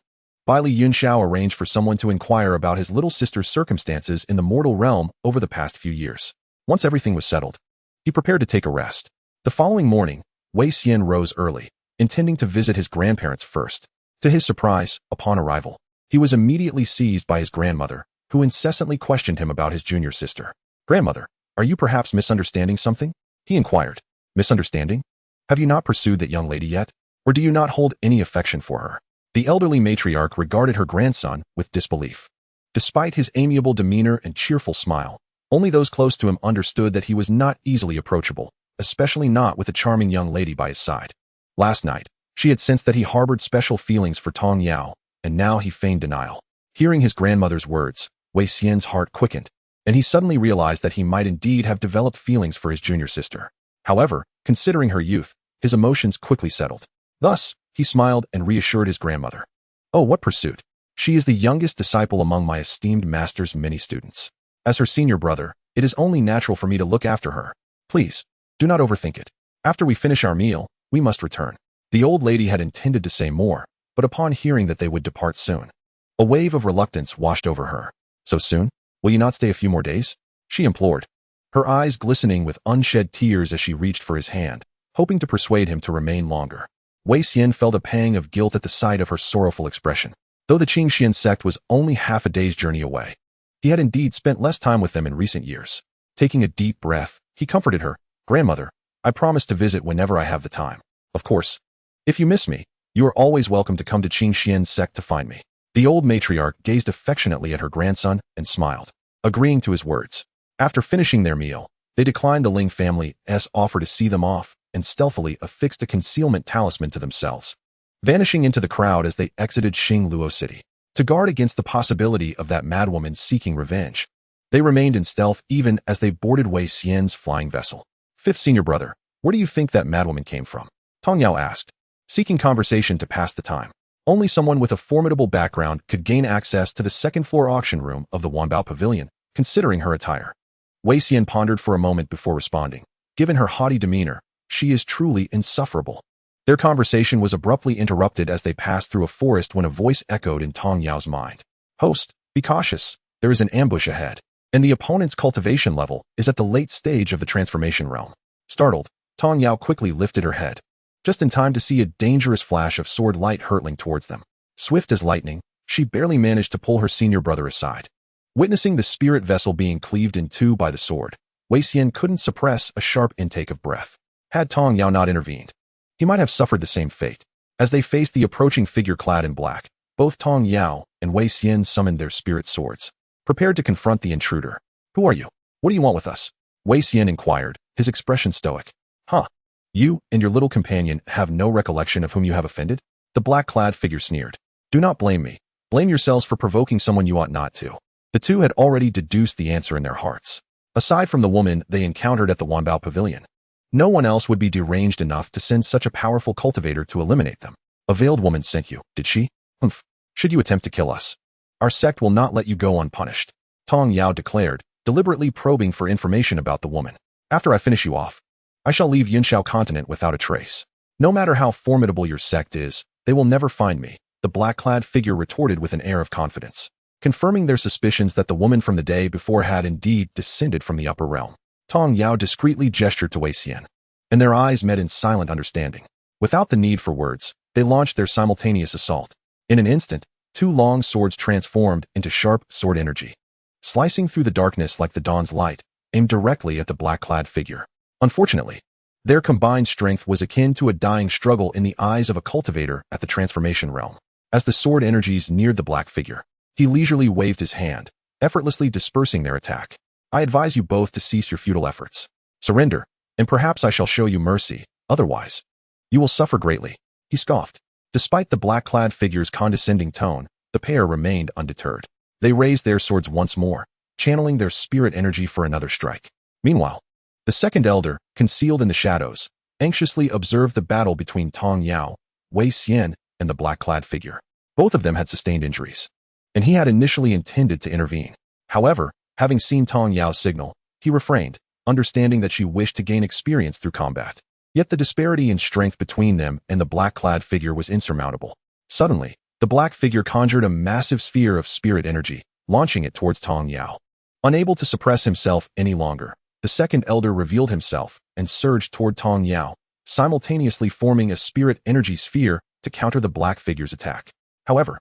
Baili Yun Zhao arranged for someone to inquire about his little sister's circumstances in the mortal realm over the past few years. Once everything was settled, he prepared to take a rest. The following morning, Wei Xian rose early, intending to visit his grandparents first. To his surprise, upon arrival, he was immediately seized by his grandmother, who incessantly questioned him about his junior sister. Grandmother, are you perhaps misunderstanding something? He inquired. Misunderstanding? Have you not pursued that young lady yet? Or do you not hold any affection for her? The elderly matriarch regarded her grandson with disbelief. Despite his amiable demeanor and cheerful smile, only those close to him understood that he was not easily approachable, especially not with a charming young lady by his side. Last night, she had sensed that he harbored special feelings for Tong Yao, and now he feigned denial. Hearing his grandmother's words, Wei Xian's heart quickened, and he suddenly realized that he might indeed have developed feelings for his junior sister. However, considering her youth, his emotions quickly settled. Thus, he smiled and reassured his grandmother. Oh, what pursuit! She is the youngest disciple among my esteemed master's many students. As her senior brother, it is only natural for me to look after her. Please, do not overthink it. After we finish our meal, we must return. The old lady had intended to say more, but upon hearing that they would depart soon, a wave of reluctance washed over her. So soon? Will you not stay a few more days? She implored, her eyes glistening with unshed tears as she reached for his hand, hoping to persuade him to remain longer. Wei Xian felt a pang of guilt at the sight of her sorrowful expression. Though the Qingxuan Sect was only half a day's journey away, he had indeed spent less time with them in recent years. Taking a deep breath, he comforted her. Grandmother, I promise to visit whenever I have the time. Of course, if you miss me, you are always welcome to come to Qingxuan Sect to find me. The old matriarch gazed affectionately at her grandson and smiled, agreeing to his words. After finishing their meal, they declined the Ling family's offer to see them off and stealthily affixed a concealment talisman to themselves, vanishing into the crowd as they exited Xingluo City. To guard against the possibility of that madwoman seeking revenge, they remained in stealth even as they boarded Wei Xian's flying vessel. Fifth senior brother, where do you think that madwoman came from? Tong Yao asked, seeking conversation to pass the time. Only someone with a formidable background could gain access to the second-floor auction room of the Wanbao Pavilion, considering her attire. Wei Xian pondered for a moment before responding. Given her haughty demeanor, she is truly insufferable. Their conversation was abruptly interrupted as they passed through a forest when a voice echoed in Tong Yao's mind. Host, be cautious, there is an ambush ahead, and the opponent's cultivation level is at the late stage of the transformation realm. Startled, Tong Yao quickly lifted her head, just in time to see a dangerous flash of sword light hurtling towards them. Swift as lightning, she barely managed to pull her senior brother aside. Witnessing the spirit vessel being cleaved in two by the sword, Wei Xian couldn't suppress a sharp intake of breath. Had Tong Yao not intervened, he might have suffered the same fate. As they faced the approaching figure clad in black, both Tong Yao and Wei Xian summoned their spirit swords, prepared to confront the intruder. Who are you? What do you want with us? Wei Xian inquired, his expression stoic. Huh? You and your little companion have no recollection of whom you have offended? The black-clad figure sneered. Do not blame me. Blame yourselves for provoking someone you ought not to. The two had already deduced the answer in their hearts. Aside from the woman they encountered at the Wanbao Pavilion, no one else would be deranged enough to send such a powerful cultivator to eliminate them. A veiled woman sent you, did she? Humph. Should you attempt to kill us? Our sect will not let you go unpunished, Tong Yao declared, deliberately probing for information about the woman. After I finish you off, I shall leave Yunxiao Continent without a trace. No matter how formidable your sect is, they will never find me, the black-clad figure retorted with an air of confidence, confirming their suspicions that the woman from the day before had indeed descended from the upper realm. Tong Yao discreetly gestured to Wei Xian, and their eyes met in silent understanding. Without the need for words, they launched their simultaneous assault. In an instant, two long swords transformed into sharp sword energy, slicing through the darkness like the dawn's light, aimed directly at the black-clad figure. Unfortunately, their combined strength was akin to a dying struggle in the eyes of a cultivator at the transformation realm. As the sword energies neared the black figure, he leisurely waved his hand, effortlessly dispersing their attack. I advise you both to cease your futile efforts. Surrender, and perhaps I shall show you mercy, otherwise, you will suffer greatly, he scoffed. Despite the black-clad figure's condescending tone, the pair remained undeterred. They raised their swords once more, channeling their spirit energy for another strike. Meanwhile, the second elder, concealed in the shadows, anxiously observed the battle between Tong Yao, Wei Xian, and the black-clad figure. Both of them had sustained injuries, and he had initially intended to intervene. However, having seen Tong Yao's signal, he refrained, understanding that she wished to gain experience through combat. Yet the disparity in strength between them and the black-clad figure was insurmountable. Suddenly, the black figure conjured a massive sphere of spirit energy, launching it towards Tong Yao. Unable to suppress himself any longer, the second elder revealed himself and surged toward Tong Yao, simultaneously forming a spirit energy sphere to counter the black figure's attack. However,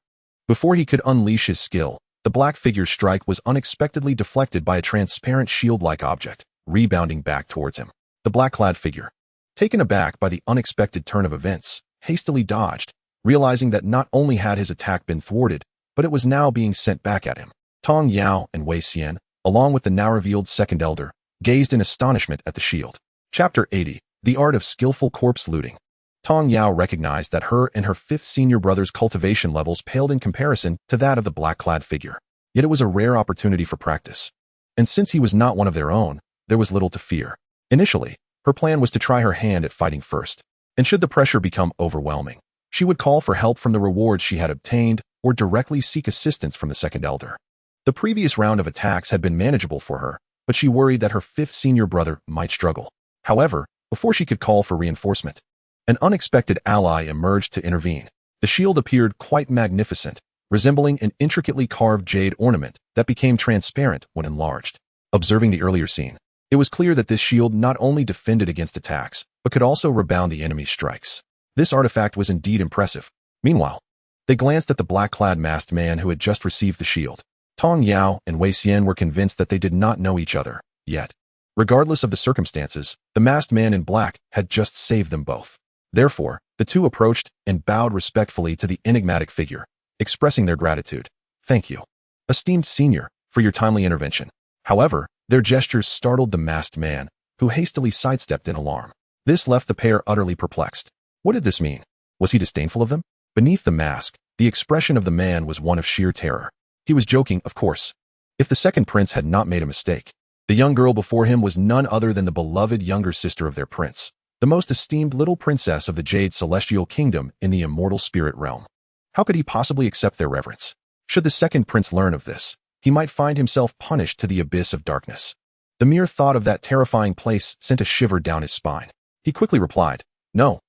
before he could unleash his skill, the black figure's strike was unexpectedly deflected by a transparent shield-like object, rebounding back towards him. The black-clad figure, taken aback by the unexpected turn of events, hastily dodged, realizing that not only had his attack been thwarted, but it was now being sent back at him. Tong Yao and Wei Xian, along with the now-revealed second elder, gazed in astonishment at the shield. Chapter 80. The Art of Skillful Corpse Looting. Tong Yao recognized that her and her fifth senior brother's cultivation levels paled in comparison to that of the black-clad figure. Yet it was a rare opportunity for practice. And since he was not one of their own, there was little to fear. Initially, her plan was to try her hand at fighting first, and should the pressure become overwhelming, she would call for help from the rewards she had obtained or directly seek assistance from the second elder. The previous round of attacks had been manageable for her, but she worried that her fifth senior brother might struggle. However, before she could call for reinforcement, an unexpected ally emerged to intervene. The shield appeared quite magnificent, resembling an intricately carved jade ornament that became transparent when enlarged. Observing the earlier scene, it was clear that this shield not only defended against attacks, but could also rebound the enemy's strikes. This artifact was indeed impressive. Meanwhile, they glanced at the black-clad masked man who had just received the shield. Tong Yao and Wei Xian were convinced that they did not know each other, yet. Regardless of the circumstances, the masked man in black had just saved them both. Therefore, the two approached and bowed respectfully to the enigmatic figure, expressing their gratitude. Thank you, esteemed senior, for your timely intervention. However, their gestures startled the masked man, who hastily sidestepped in alarm. This left the pair utterly perplexed. What did this mean? Was he disdainful of them? Beneath the mask, the expression of the man was one of sheer terror. He was joking, of course. If the second prince had not made a mistake, the young girl before him was none other than the beloved younger sister of their prince, the most esteemed little princess of the Jade Celestial Kingdom in the immortal spirit realm. How could he possibly accept their reverence? Should the second prince learn of this, he might find himself punished to the abyss of darkness. The mere thought of that terrifying place sent a shiver down his spine. He quickly replied, No,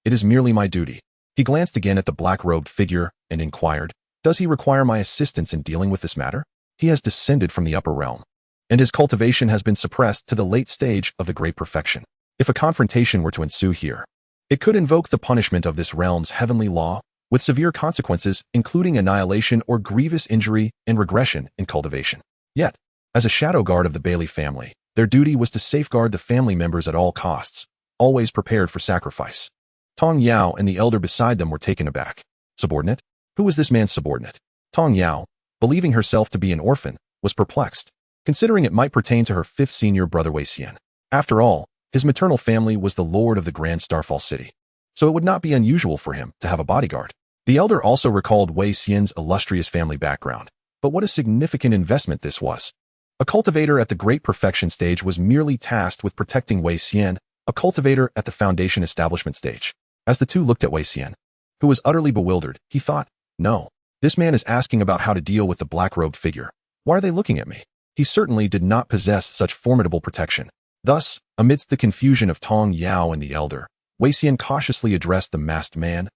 it is merely my duty. He glanced again at the black-robed figure and inquired, Does he require my assistance in dealing with this matter? He has descended from the upper realm, and his cultivation has been suppressed to the late stage of the great perfection. If a confrontation were to ensue here, it could invoke the punishment of this realm's heavenly law, with severe consequences including annihilation or grievous injury and regression in cultivation. Yet, as a shadow guard of the Bailey family, their duty was to safeguard the family members at all costs, always prepared for sacrifice. Tong Yao and the elder beside them were taken aback. Subordinate? Who was this man's subordinate? Tong Yao, believing herself to be an orphan, was perplexed, considering it might pertain to her fifth senior brother Wei Xian. After all, his maternal family was the lord of the Grand Starfall City, so it would not be unusual for him to have a bodyguard. The elder also recalled Wei Xian's illustrious family background, but what a significant investment this was. A cultivator at the great perfection stage was merely tasked with protecting Wei Xian, a cultivator at the foundation establishment stage. As the two looked at Wei Xian, who was utterly bewildered, he thought, No, This man is asking about how to deal with the black-robed figure. Why are they looking at me? He certainly did not possess such formidable protection. Thus, amidst the confusion of Tong Yao and the elder, Wei Xian cautiously addressed the masked man,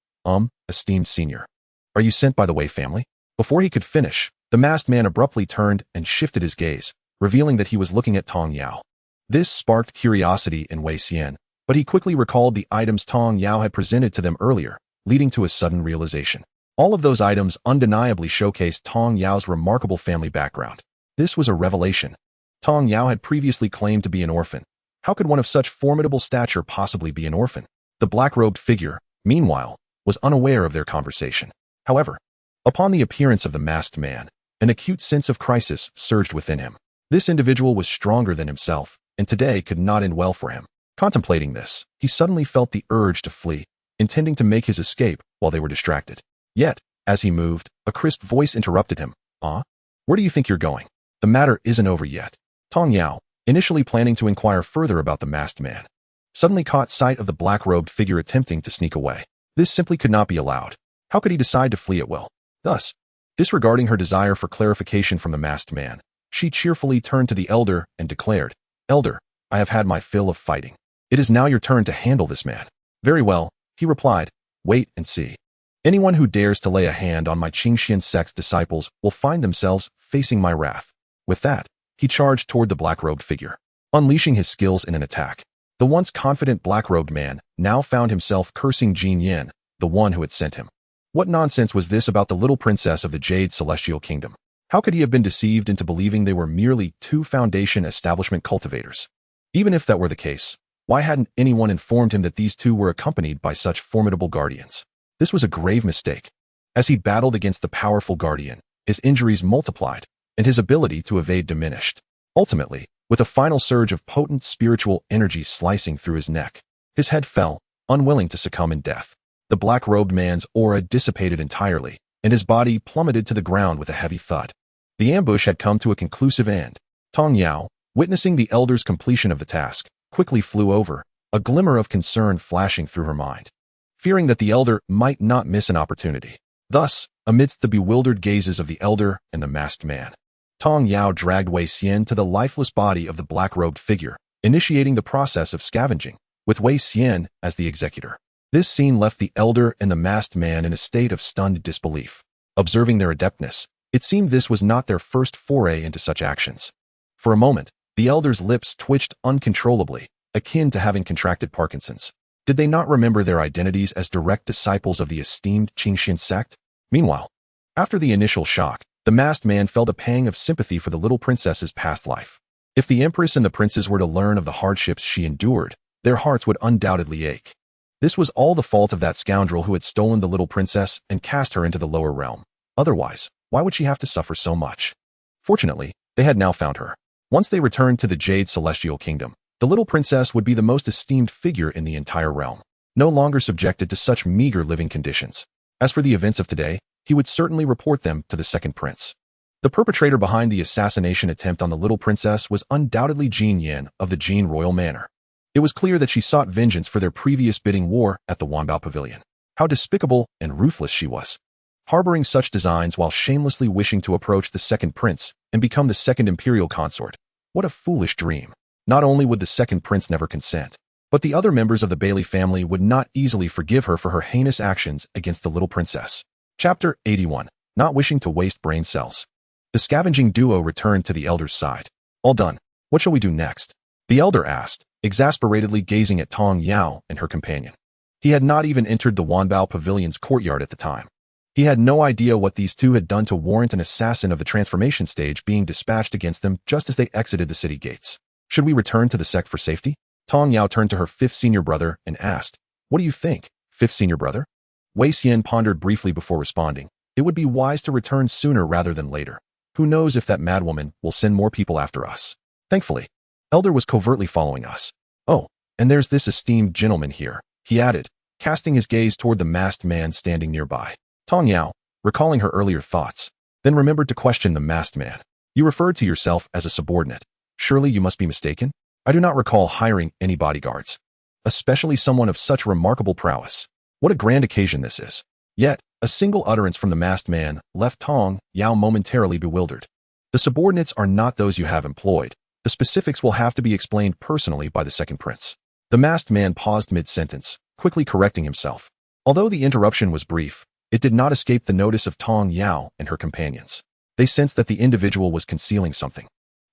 esteemed senior. Are you sent by the Wei family? Before he could finish, the masked man abruptly turned and shifted his gaze, revealing that he was looking at Tong Yao. This sparked curiosity in Wei Xian, but he quickly recalled the items Tong Yao had presented to them earlier, leading to a sudden realization. All of those items undeniably showcased Tong Yao's remarkable family background. This was a revelation. Tong Yao had previously claimed to be an orphan. How could one of such formidable stature possibly be an orphan? The black-robed figure, meanwhile, was unaware of their conversation. However, upon the appearance of the masked man, an acute sense of crisis surged within him. This individual was stronger than himself, and today could not end well for him. Contemplating this, he suddenly felt the urge to flee, intending to make his escape while they were distracted. Yet, as he moved, a crisp voice interrupted him. Where do you think you're going? The matter isn't over yet. Tong Yao, initially planning to inquire further about the masked man, suddenly caught sight of the black-robed figure attempting to sneak away. This simply could not be allowed. How could he decide to flee at will? Thus, disregarding her desire for clarification from the masked man, she cheerfully turned to the elder and declared, Elder, I have had my fill of fighting. It is now your turn to handle this man. Very well, he replied. Wait and see. Anyone who dares to lay a hand on my Qingxuan Sect's disciples will find themselves facing my wrath. With that, he charged toward the black-robed figure, unleashing his skills in an attack. The once confident black-robed man now found himself cursing Jin Yin, the one who had sent him. What nonsense was this about the little princess of the Jade Celestial Kingdom? How could he have been deceived into believing they were merely two Foundation establishment cultivators? Even if that were the case, why hadn't anyone informed him that these two were accompanied by such formidable guardians? This was a grave mistake. As he battled against the powerful guardian, his injuries multiplied, and his ability to evade diminished. Ultimately, with a final surge of potent spiritual energy slicing through his neck, his head fell, unwilling to succumb in death. The black-robed man's aura dissipated entirely, and his body plummeted to the ground with a heavy thud. The ambush had come to a conclusive end. Tong Yao, witnessing the elder's completion of the task, quickly flew over, a glimmer of concern flashing through her mind, fearing that the elder might not miss an opportunity. Thus, amidst the bewildered gazes of the elder and the masked man, Tong Yao dragged Wei Xian to the lifeless body of the black-robed figure, initiating the process of scavenging, with Wei Xian as the executor. This scene left the elder and the masked man in a state of stunned disbelief. Observing their adeptness, it seemed this was not their first foray into such actions. For a moment, the elder's lips twitched uncontrollably, akin to having contracted Parkinson's. Did they not remember their identities as direct disciples of the esteemed Qingxuan Sect? Meanwhile, after the initial shock, the masked man felt a pang of sympathy for the little princess's past life. If the empress and the princes were to learn of the hardships she endured, their hearts would undoubtedly ache. This was all the fault of that scoundrel who had stolen the little princess and cast her into the lower realm. Otherwise, why would she have to suffer so much? Fortunately, they had now found her. Once they returned to the Jade Celestial Kingdom, the little princess would be the most esteemed figure in the entire realm, no longer subjected to such meager living conditions. As for the events of today, he would certainly report them to the second prince. The perpetrator behind the assassination attempt on the little princess was undoubtedly Jin Yin of the Jin Royal Manor. It was clear that she sought vengeance for their previous bidding war at the Wanbao Pavilion. How despicable and ruthless she was, harboring such designs while shamelessly wishing to approach the second prince and become the second imperial consort. What a foolish dream. Not only would the second prince never consent, but the other members of the Bailey family would not easily forgive her for her heinous actions against the little princess. Chapter 81. Not wishing to waste brain cells. The scavenging duo returned to the elder's side. All done. What shall we do next? The elder asked, exasperatedly gazing at Tong Yao and her companion. He had not even entered the Wanbao Pavilion's courtyard at the time. He had no idea what these two had done to warrant an assassin of the transformation stage being dispatched against them just as they exited the city gates. Should we return to the sect for safety? Tong Yao turned to her fifth senior brother and asked, What do you think, fifth senior brother? Wei Xian pondered briefly before responding. It would be wise to return sooner rather than later. Who knows if that madwoman will send more people after us. Thankfully, Elder was covertly following us. Oh, and there's this esteemed gentleman here, he added, casting his gaze toward the masked man standing nearby. Tong Yao, recalling her earlier thoughts, then remembered to question the masked man. You referred to yourself as a subordinate. Surely you must be mistaken? I do not recall hiring any bodyguards, especially someone of such remarkable prowess. What a grand occasion this is. Yet, A single utterance from the masked man left Tong Yao momentarily bewildered. The subordinates are not those you have employed. The specifics will have to be explained personally by the second prince. The masked man paused mid-sentence, quickly correcting himself. Although the interruption was brief, it did not escape the notice of Tong Yao and her companions. They sensed that the individual was concealing something,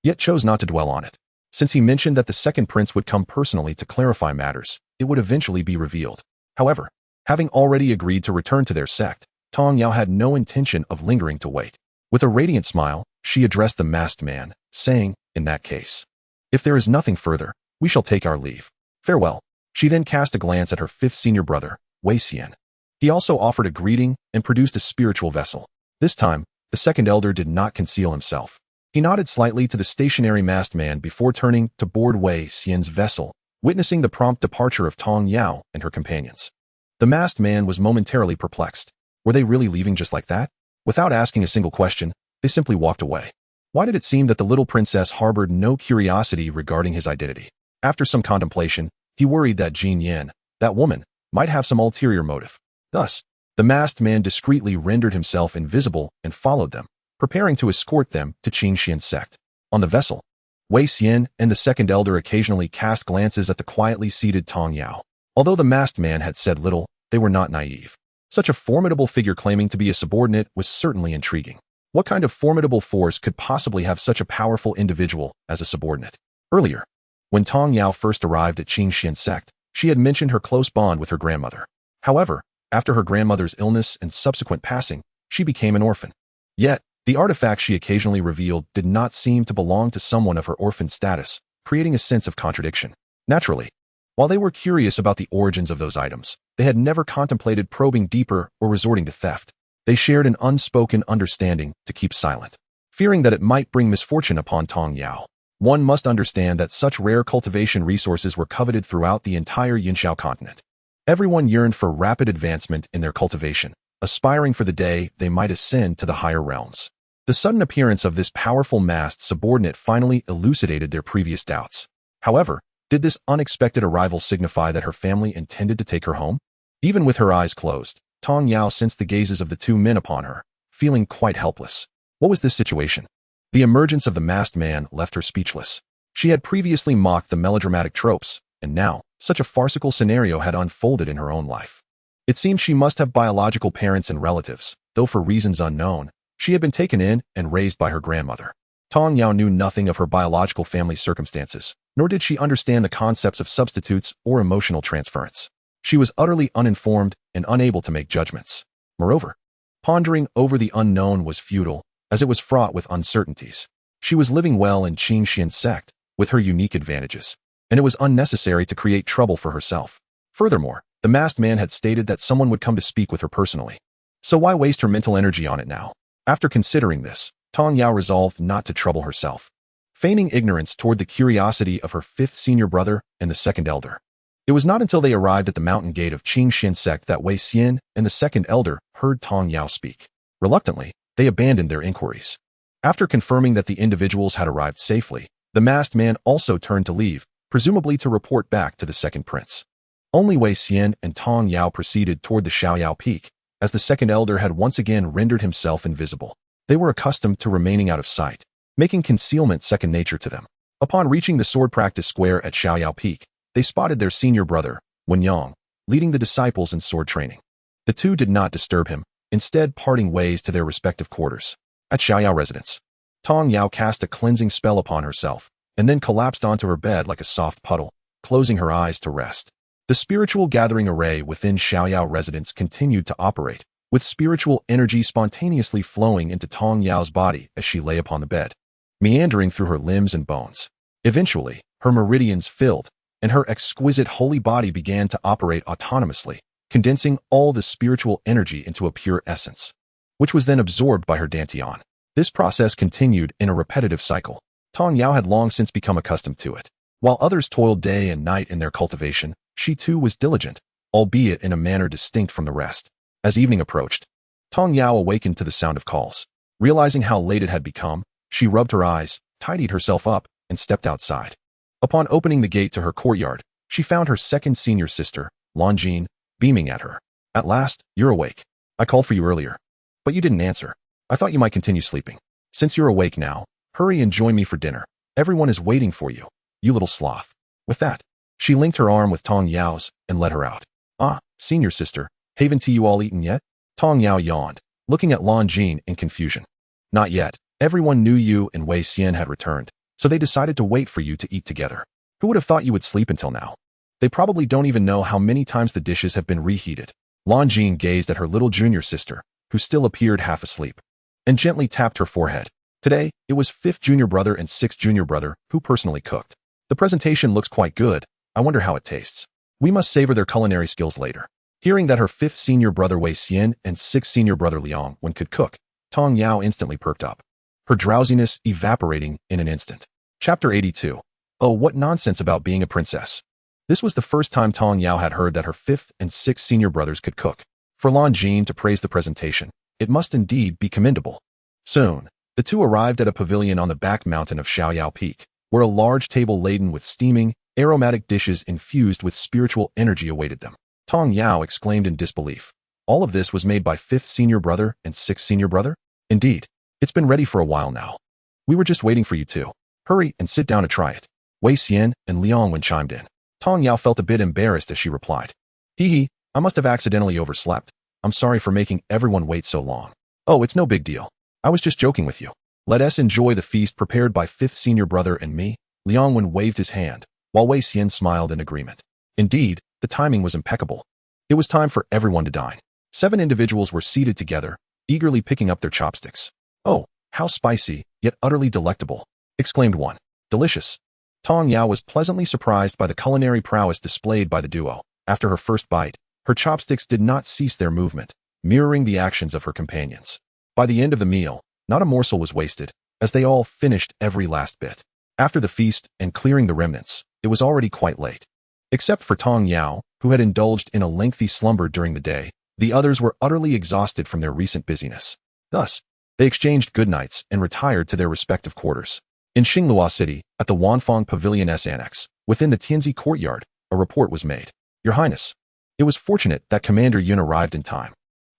yet chose not to dwell on it. Since he mentioned that the second prince would come personally to clarify matters, it would eventually be revealed. However, having already agreed to return to their sect, Tong Yao had no intention of lingering to wait. With a radiant smile, she addressed the masked man, saying, "In that case, if there is nothing further, we shall take our leave. Farewell." She then cast a glance at her fifth senior brother, Wei Xian. He also offered a greeting and produced a spiritual vessel. This time, the second elder did not conceal himself. He nodded slightly to the stationary masked man before turning to board Wei Xian's vessel, witnessing the prompt departure of Tong Yao and her companions. The masked man was momentarily perplexed. Were they really leaving just like that? Without asking a single question, they simply walked away. Why did it seem that the little princess harbored no curiosity regarding his identity? After some contemplation, he worried that Jin Yan, that woman, might have some ulterior motive. Thus, the masked man discreetly rendered himself invisible and followed them, preparing to escort them to Qingxuan Sect. On the vessel, Wei Xian and the second elder occasionally cast glances at the quietly seated Tong Yao. Although the masked man had said little, they were not naive. Such a formidable figure claiming to be a subordinate was certainly intriguing. What kind of formidable force could possibly have such a powerful individual as a subordinate? Earlier, when Tong Yao first arrived at Qingxuan Sect, she had mentioned her close bond with her grandmother. However, after her grandmother's illness and subsequent passing, she became an orphan. Yet, the artifacts she occasionally revealed did not seem to belong to someone of her orphan status, creating a sense of contradiction. Naturally, while they were curious about the origins of those items, they had never contemplated probing deeper or resorting to theft. They shared an unspoken understanding to keep silent, fearing that it might bring misfortune upon Tong Yao. One must understand that such rare cultivation resources were coveted throughout the entire Yunxiao Continent. Everyone yearned for rapid advancement in their cultivation, aspiring for the day they might ascend to the higher realms. The sudden appearance of this powerful masked subordinate finally elucidated their previous doubts. However, did this unexpected arrival signify that her family intended to take her home? Even with her eyes closed, Tong Yao sensed the gazes of the two men upon her, feeling quite helpless. What was this situation? The emergence of the masked man left her speechless. She had previously mocked the melodramatic tropes, and now, such a farcical scenario had unfolded in her own life. It seemed she must have biological parents and relatives, though for reasons unknown, she had been taken in and raised by her grandmother. Tong Yao knew nothing of her biological family's circumstances, nor did she understand the concepts of substitutes or emotional transference. She was utterly uninformed and unable to make judgments. Moreover, pondering over the unknown was futile, as it was fraught with uncertainties. She was living well in Qingxuan Sect, with her unique advantages, and it was unnecessary to create trouble for herself. Furthermore, the masked man had stated that someone would come to speak with her personally. So why waste her mental energy on it now? After considering this, Tong Yao resolved not to trouble herself, feigning ignorance toward the curiosity of her fifth senior brother and the second elder. It was not until they arrived at the mountain gate of Qingxuan Sect that Wei Xian and the second elder heard Tong Yao speak. Reluctantly, they abandoned their inquiries. After confirming that the individuals had arrived safely, the masked man also turned to leave, presumably to report back to the second prince. Only Wei Xian and Tong Yao proceeded toward the Xiaoyao Peak, as the second elder had once again rendered himself invisible. They were accustomed to remaining out of sight, making concealment second nature to them. Upon reaching the sword practice square at Xiaoyao Peak, they spotted their senior brother, Wenyang, leading the disciples in sword training. The two did not disturb him, instead parting ways to their respective quarters. At Xiaoyao residence, Tong Yao cast a cleansing spell upon herself, and then collapsed onto her bed like a soft puddle, closing her eyes to rest. The spiritual gathering array within Xiaoyao residence continued to operate, with spiritual energy spontaneously flowing into Tong Yao's body as she lay upon the bed, meandering through her limbs and bones. Eventually, her meridians filled, and her exquisite holy body began to operate autonomously, condensing all the spiritual energy into a pure essence, which was then absorbed by her dantian. This process continued in a repetitive cycle. Tong Yao had long since become accustomed to it. While others toiled day and night in their cultivation, she too was diligent, albeit in a manner distinct from the rest. As evening approached, Tong Yao awakened to the sound of calls. Realizing how late it had become, she rubbed her eyes, tidied herself up, and stepped outside. Upon opening the gate to her courtyard, she found her second senior sister, Longjin, beaming at her. "At last, you're awake." I called for you earlier, but you didn't answer. I thought you might continue sleeping. Since you're awake now, hurry and join me for dinner. Everyone is waiting for you, you little sloth." With that, she linked her arm with Tong Yao's and led her out. "Ah, senior sister, haven't you all eaten yet?" Tong Yao yawned, looking at Lan Jin in confusion. "Not yet. Everyone knew you and Wei Xian had returned, so they decided to wait for you to eat together. Who would have thought you would sleep until now? They probably don't even know how many times the dishes have been reheated." Lan Jin gazed at her little junior sister, who still appeared half asleep, and gently tapped her forehead. Today, it was 5th junior brother and 6th junior brother who personally cooked. The presentation looks quite good. I wonder how it tastes. We must savor their culinary skills later. Hearing that her 5th senior brother Wei Xian and 6th senior brother Liang Wen could cook, Tong Yao instantly perked up, her drowsiness evaporating in an instant. Chapter 82. Oh, what nonsense about being a princess. This was the first time Tong Yao had heard that her 5th and 6th senior brothers could cook. For Lan Jin to praise the presentation, it must indeed be commendable. Soon, the two arrived at a pavilion on the back mountain of Xiaoyao Peak, where a large table laden with steaming, aromatic dishes infused with spiritual energy awaited them. Tong Yao exclaimed in disbelief. All of this was made by 5th senior brother and 6th senior brother? Indeed, it's been ready for a while now. We were just waiting for you two. Hurry and sit down to try it. Wei Xian and Liang Wen chimed in. Tong Yao felt a bit embarrassed as she replied. Hee, I must have accidentally overslept. I'm sorry for making everyone wait so long. Oh, it's no big deal. I was just joking with you. Let us enjoy the feast prepared by 5th senior brother and me. Liang Wen waved his hand, while Wei Xian smiled in agreement. Indeed, the timing was impeccable. It was time for everyone to dine. 7 individuals were seated together, eagerly picking up their chopsticks. "Oh, how spicy, yet utterly delectable," exclaimed one. "Delicious." Tong Yao was pleasantly surprised by the culinary prowess displayed by the duo. After her first bite, her chopsticks did not cease their movement, mirroring the actions of her companions. By the end of the meal, not a morsel was wasted, as they all finished every last bit. After the feast and clearing the remnants, it was already quite late. Except for Tong Yao, who had indulged in a lengthy slumber during the day, the others were utterly exhausted from their recent busyness. Thus, they exchanged goodnights and retired to their respective quarters. In Xinglua City, at the Wanfang Pavilion's annex, within the Tianzi courtyard, a report was made. "Your Highness, it was fortunate that Commander Yun arrived in time.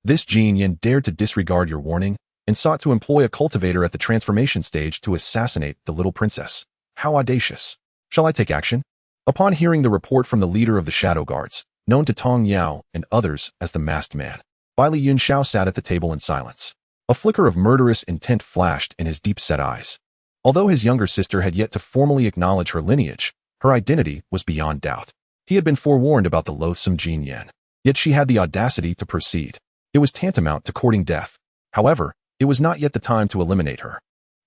This Jin Yin dared to disregard your warning and sought to employ a cultivator at the transformation stage to assassinate the little princess. How audacious. Shall I take action?" Upon hearing the report from the leader of the Shadow Guards, known to Tong Yao and others as the Masked Man, Baili Yunxiao sat at the table in silence. A flicker of murderous intent flashed in his deep-set eyes. Although his younger sister had yet to formally acknowledge her lineage, her identity was beyond doubt. He had been forewarned about the loathsome Jin Yin, yet she had the audacity to proceed. It was tantamount to courting death. However, it was not yet the time to eliminate her.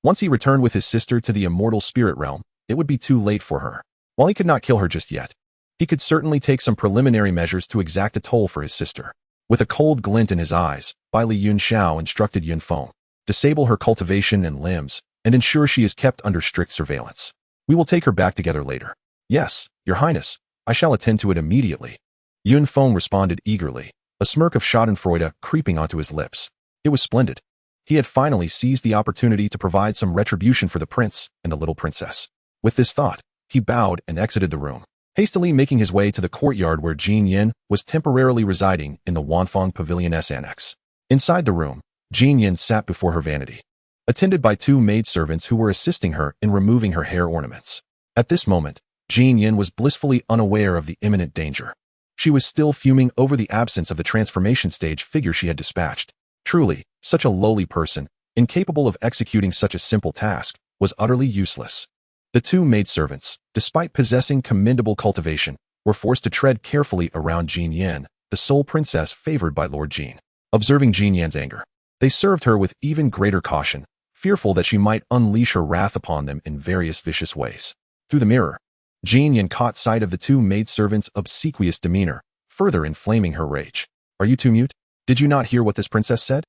Once he returned with his sister to the immortal spirit realm, it would be too late for her. While he could not kill her just yet, he could certainly take some preliminary measures to exact a toll for his sister. With a cold glint in his eyes, Baili Yunxiao instructed Yunfeng, "Disable her cultivation and limbs, and ensure she is kept under strict surveillance. We will take her back together later." "Yes, Your Highness, I shall attend to it immediately." Yunfeng responded eagerly, a smirk of schadenfreude creeping onto his lips. It was splendid. He had finally seized the opportunity to provide some retribution for the prince and the little princess. With this thought, he bowed and exited the room, hastily making his way to the courtyard where Jin Yin was temporarily residing in the Wanfang Pavilion's annex. Inside the room, Jin Yin sat before her vanity, attended by 2 maidservants who were assisting her in removing her hair ornaments. At this moment, Jin Yin was blissfully unaware of the imminent danger. She was still fuming over the absence of the transformation stage figure she had dispatched. Truly, such a lowly person, incapable of executing such a simple task, was utterly useless. The 2 maidservants, despite possessing commendable cultivation, were forced to tread carefully around Jin Yin, the sole princess favored by Lord Jin. Observing Jin Yan's anger, they served her with even greater caution, fearful that she might unleash her wrath upon them in various vicious ways. Through the mirror, Jin Yin caught sight of the 2 maidservants' obsequious demeanor, further inflaming her rage. "Are you 2 mute? Did you not hear what this princess said?"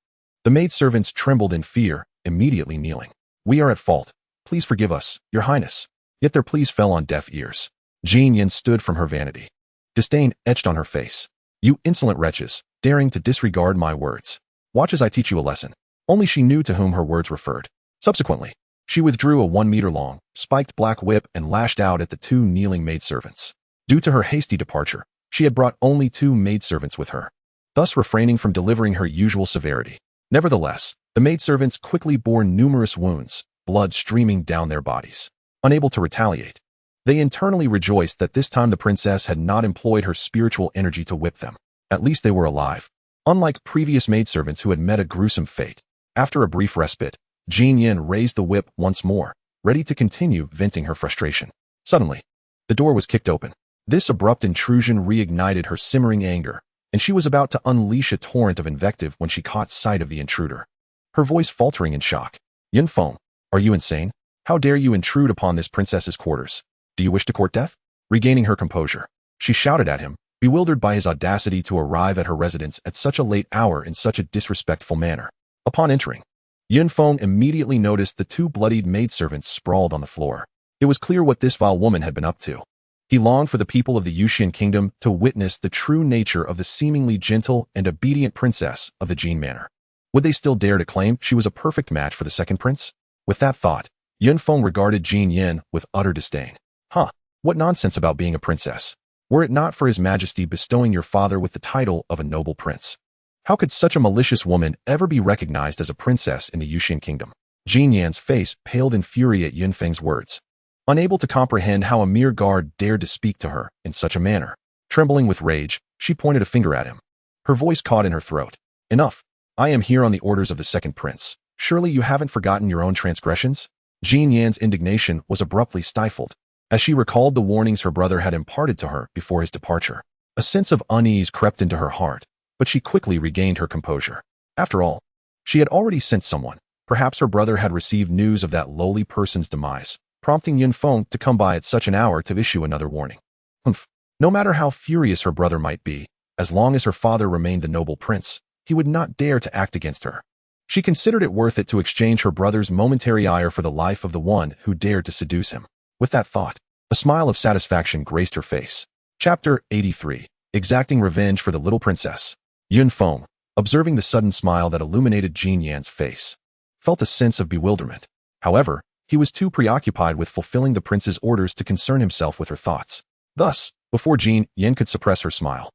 The maidservants trembled in fear, immediately kneeling. "We are at fault. Please forgive us, Your Highness." Yet their pleas fell on deaf ears. Jin Yin stood from her vanity, disdain etched on her face. "You insolent wretches, daring to disregard my words. Watch as I teach you a lesson." Only she knew to whom her words referred. Subsequently, she withdrew a 1-meter-long, spiked black whip and lashed out at the 2 kneeling maidservants. Due to her hasty departure, she had brought only 2 maidservants with her. thus refraining from delivering her usual severity. Nevertheless, the maidservants quickly bore numerous wounds, blood streaming down their bodies. Unable to retaliate, they internally rejoiced that this time the princess had not employed her spiritual energy to whip them. At least they were alive. Unlike previous maidservants who had met a gruesome fate, after a brief respite, Jin Yin raised the whip once more, ready to continue venting her frustration. Suddenly, the door was kicked open. This abrupt intrusion reignited her simmering anger, and she was about to unleash a torrent of invective when she caught sight of the intruder. Her voice faltering in shock. Yunfeng, are you insane? How dare you intrude upon this princess's quarters? Do you wish to court death? Regaining her composure, she shouted at him, bewildered by his audacity to arrive at her residence at such a late hour in such a disrespectful manner. Upon entering, Yunfeng immediately noticed the two bloodied maidservants sprawled on the floor. It was clear what this vile woman had been up to. He longed for the people of the Yuxian kingdom to witness the true nature of the seemingly gentle and obedient princess of the Jin Manor. Would they still dare to claim she was a perfect match for the second prince? With that thought, Yunfeng regarded Jin Yin with utter disdain. What nonsense about being a princess. Were it not for His Majesty bestowing your father with the title of a noble prince, how could such a malicious woman ever be recognized as a princess in the Yuxian kingdom? Jin Yan's face paled in fury at Yunfeng's words. Unable to comprehend how a mere guard dared to speak to her in such a manner, trembling with rage, she pointed a finger at him. Her voice caught in her throat. Enough. I am here on the orders of the second prince. Surely you haven't forgotten your own transgressions? Jin Yan's indignation was abruptly stifled, as she recalled the warnings her brother had imparted to her before his departure. A sense of unease crept into her heart, but she quickly regained her composure. After all, she had already sent someone. Perhaps her brother had received news of that lowly person's demise, prompting Yunfeng to come by at such an hour to issue another warning. No matter how furious her brother might be, as long as her father remained the noble prince, he would not dare to act against her. She considered it worth it to exchange her brother's momentary ire for the life of the one who dared to seduce him. With that thought, a smile of satisfaction graced her face. Chapter 83. Exacting Revenge for the Little Princess. Yunfeng, observing the sudden smile that illuminated Jin Yan's face, felt a sense of bewilderment. However, he was too preoccupied with fulfilling the prince's orders to concern himself with her thoughts. Thus, before Jin Yan could suppress her smile,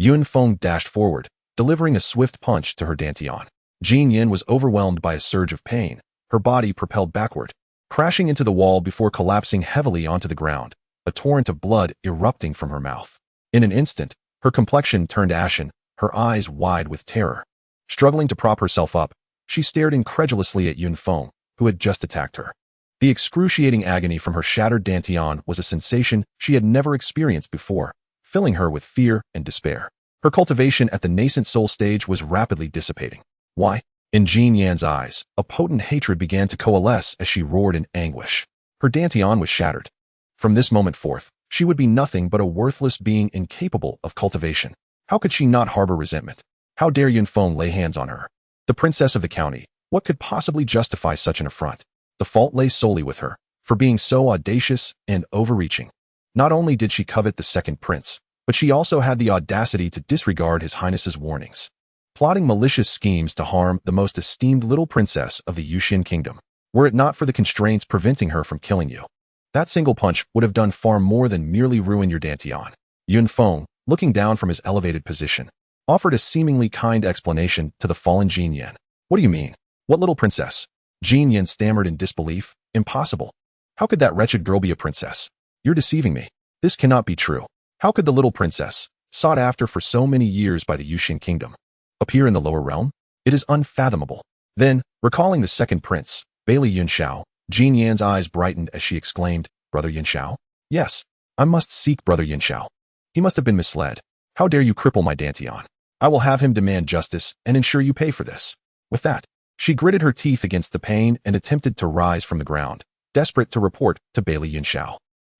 Yunfeng dashed forward, delivering a swift punch to her dantian. Jin Yan was overwhelmed by a surge of pain, her body propelled backward, crashing into the wall before collapsing heavily onto the ground, a torrent of blood erupting from her mouth. In an instant, her complexion turned ashen, her eyes wide with terror. Struggling to prop herself up, she stared incredulously at Yunfeng, who had just attacked her. The excruciating agony from her shattered dantian was a sensation she had never experienced before, filling her with fear and despair. Her cultivation at the nascent soul stage was rapidly dissipating. Why? In Jin Yan's eyes, a potent hatred began to coalesce as she roared in anguish. Her dantian was shattered. From this moment forth, she would be nothing but a worthless being incapable of cultivation. How could she not harbor resentment? How dare Yunfeng lay hands on her? The princess of the county, what could possibly justify such an affront? The fault lay solely with her, for being so audacious and overreaching. Not only did she covet the second prince, but she also had the audacity to disregard His Highness's warnings, plotting malicious schemes to harm the most esteemed little princess of the Yuxian kingdom. Were it not for the constraints preventing her from killing you, that single punch would have done far more than merely ruin your dantian. Yunfeng, looking down from his elevated position, offered a seemingly kind explanation to the fallen Jin Yan. What do you mean? What little princess? Jin Yan stammered in disbelief. Impossible. How could that wretched girl be a princess? You're deceiving me. This cannot be true. How could the little princess, sought after for so many years by the Yuxian kingdom, appear in the lower realm? It is unfathomable. Then, recalling the second prince, Bailey Yunxiao, Jin Yan's eyes brightened as she exclaimed, Brother Yunxiao? Yes, I must seek Brother Yunxiao. He must have been misled. How dare you cripple my dantian? I will have him demand justice and ensure you pay for this. With that, she gritted her teeth against the pain and attempted to rise from the ground, desperate to report to Bailey Yunxiao.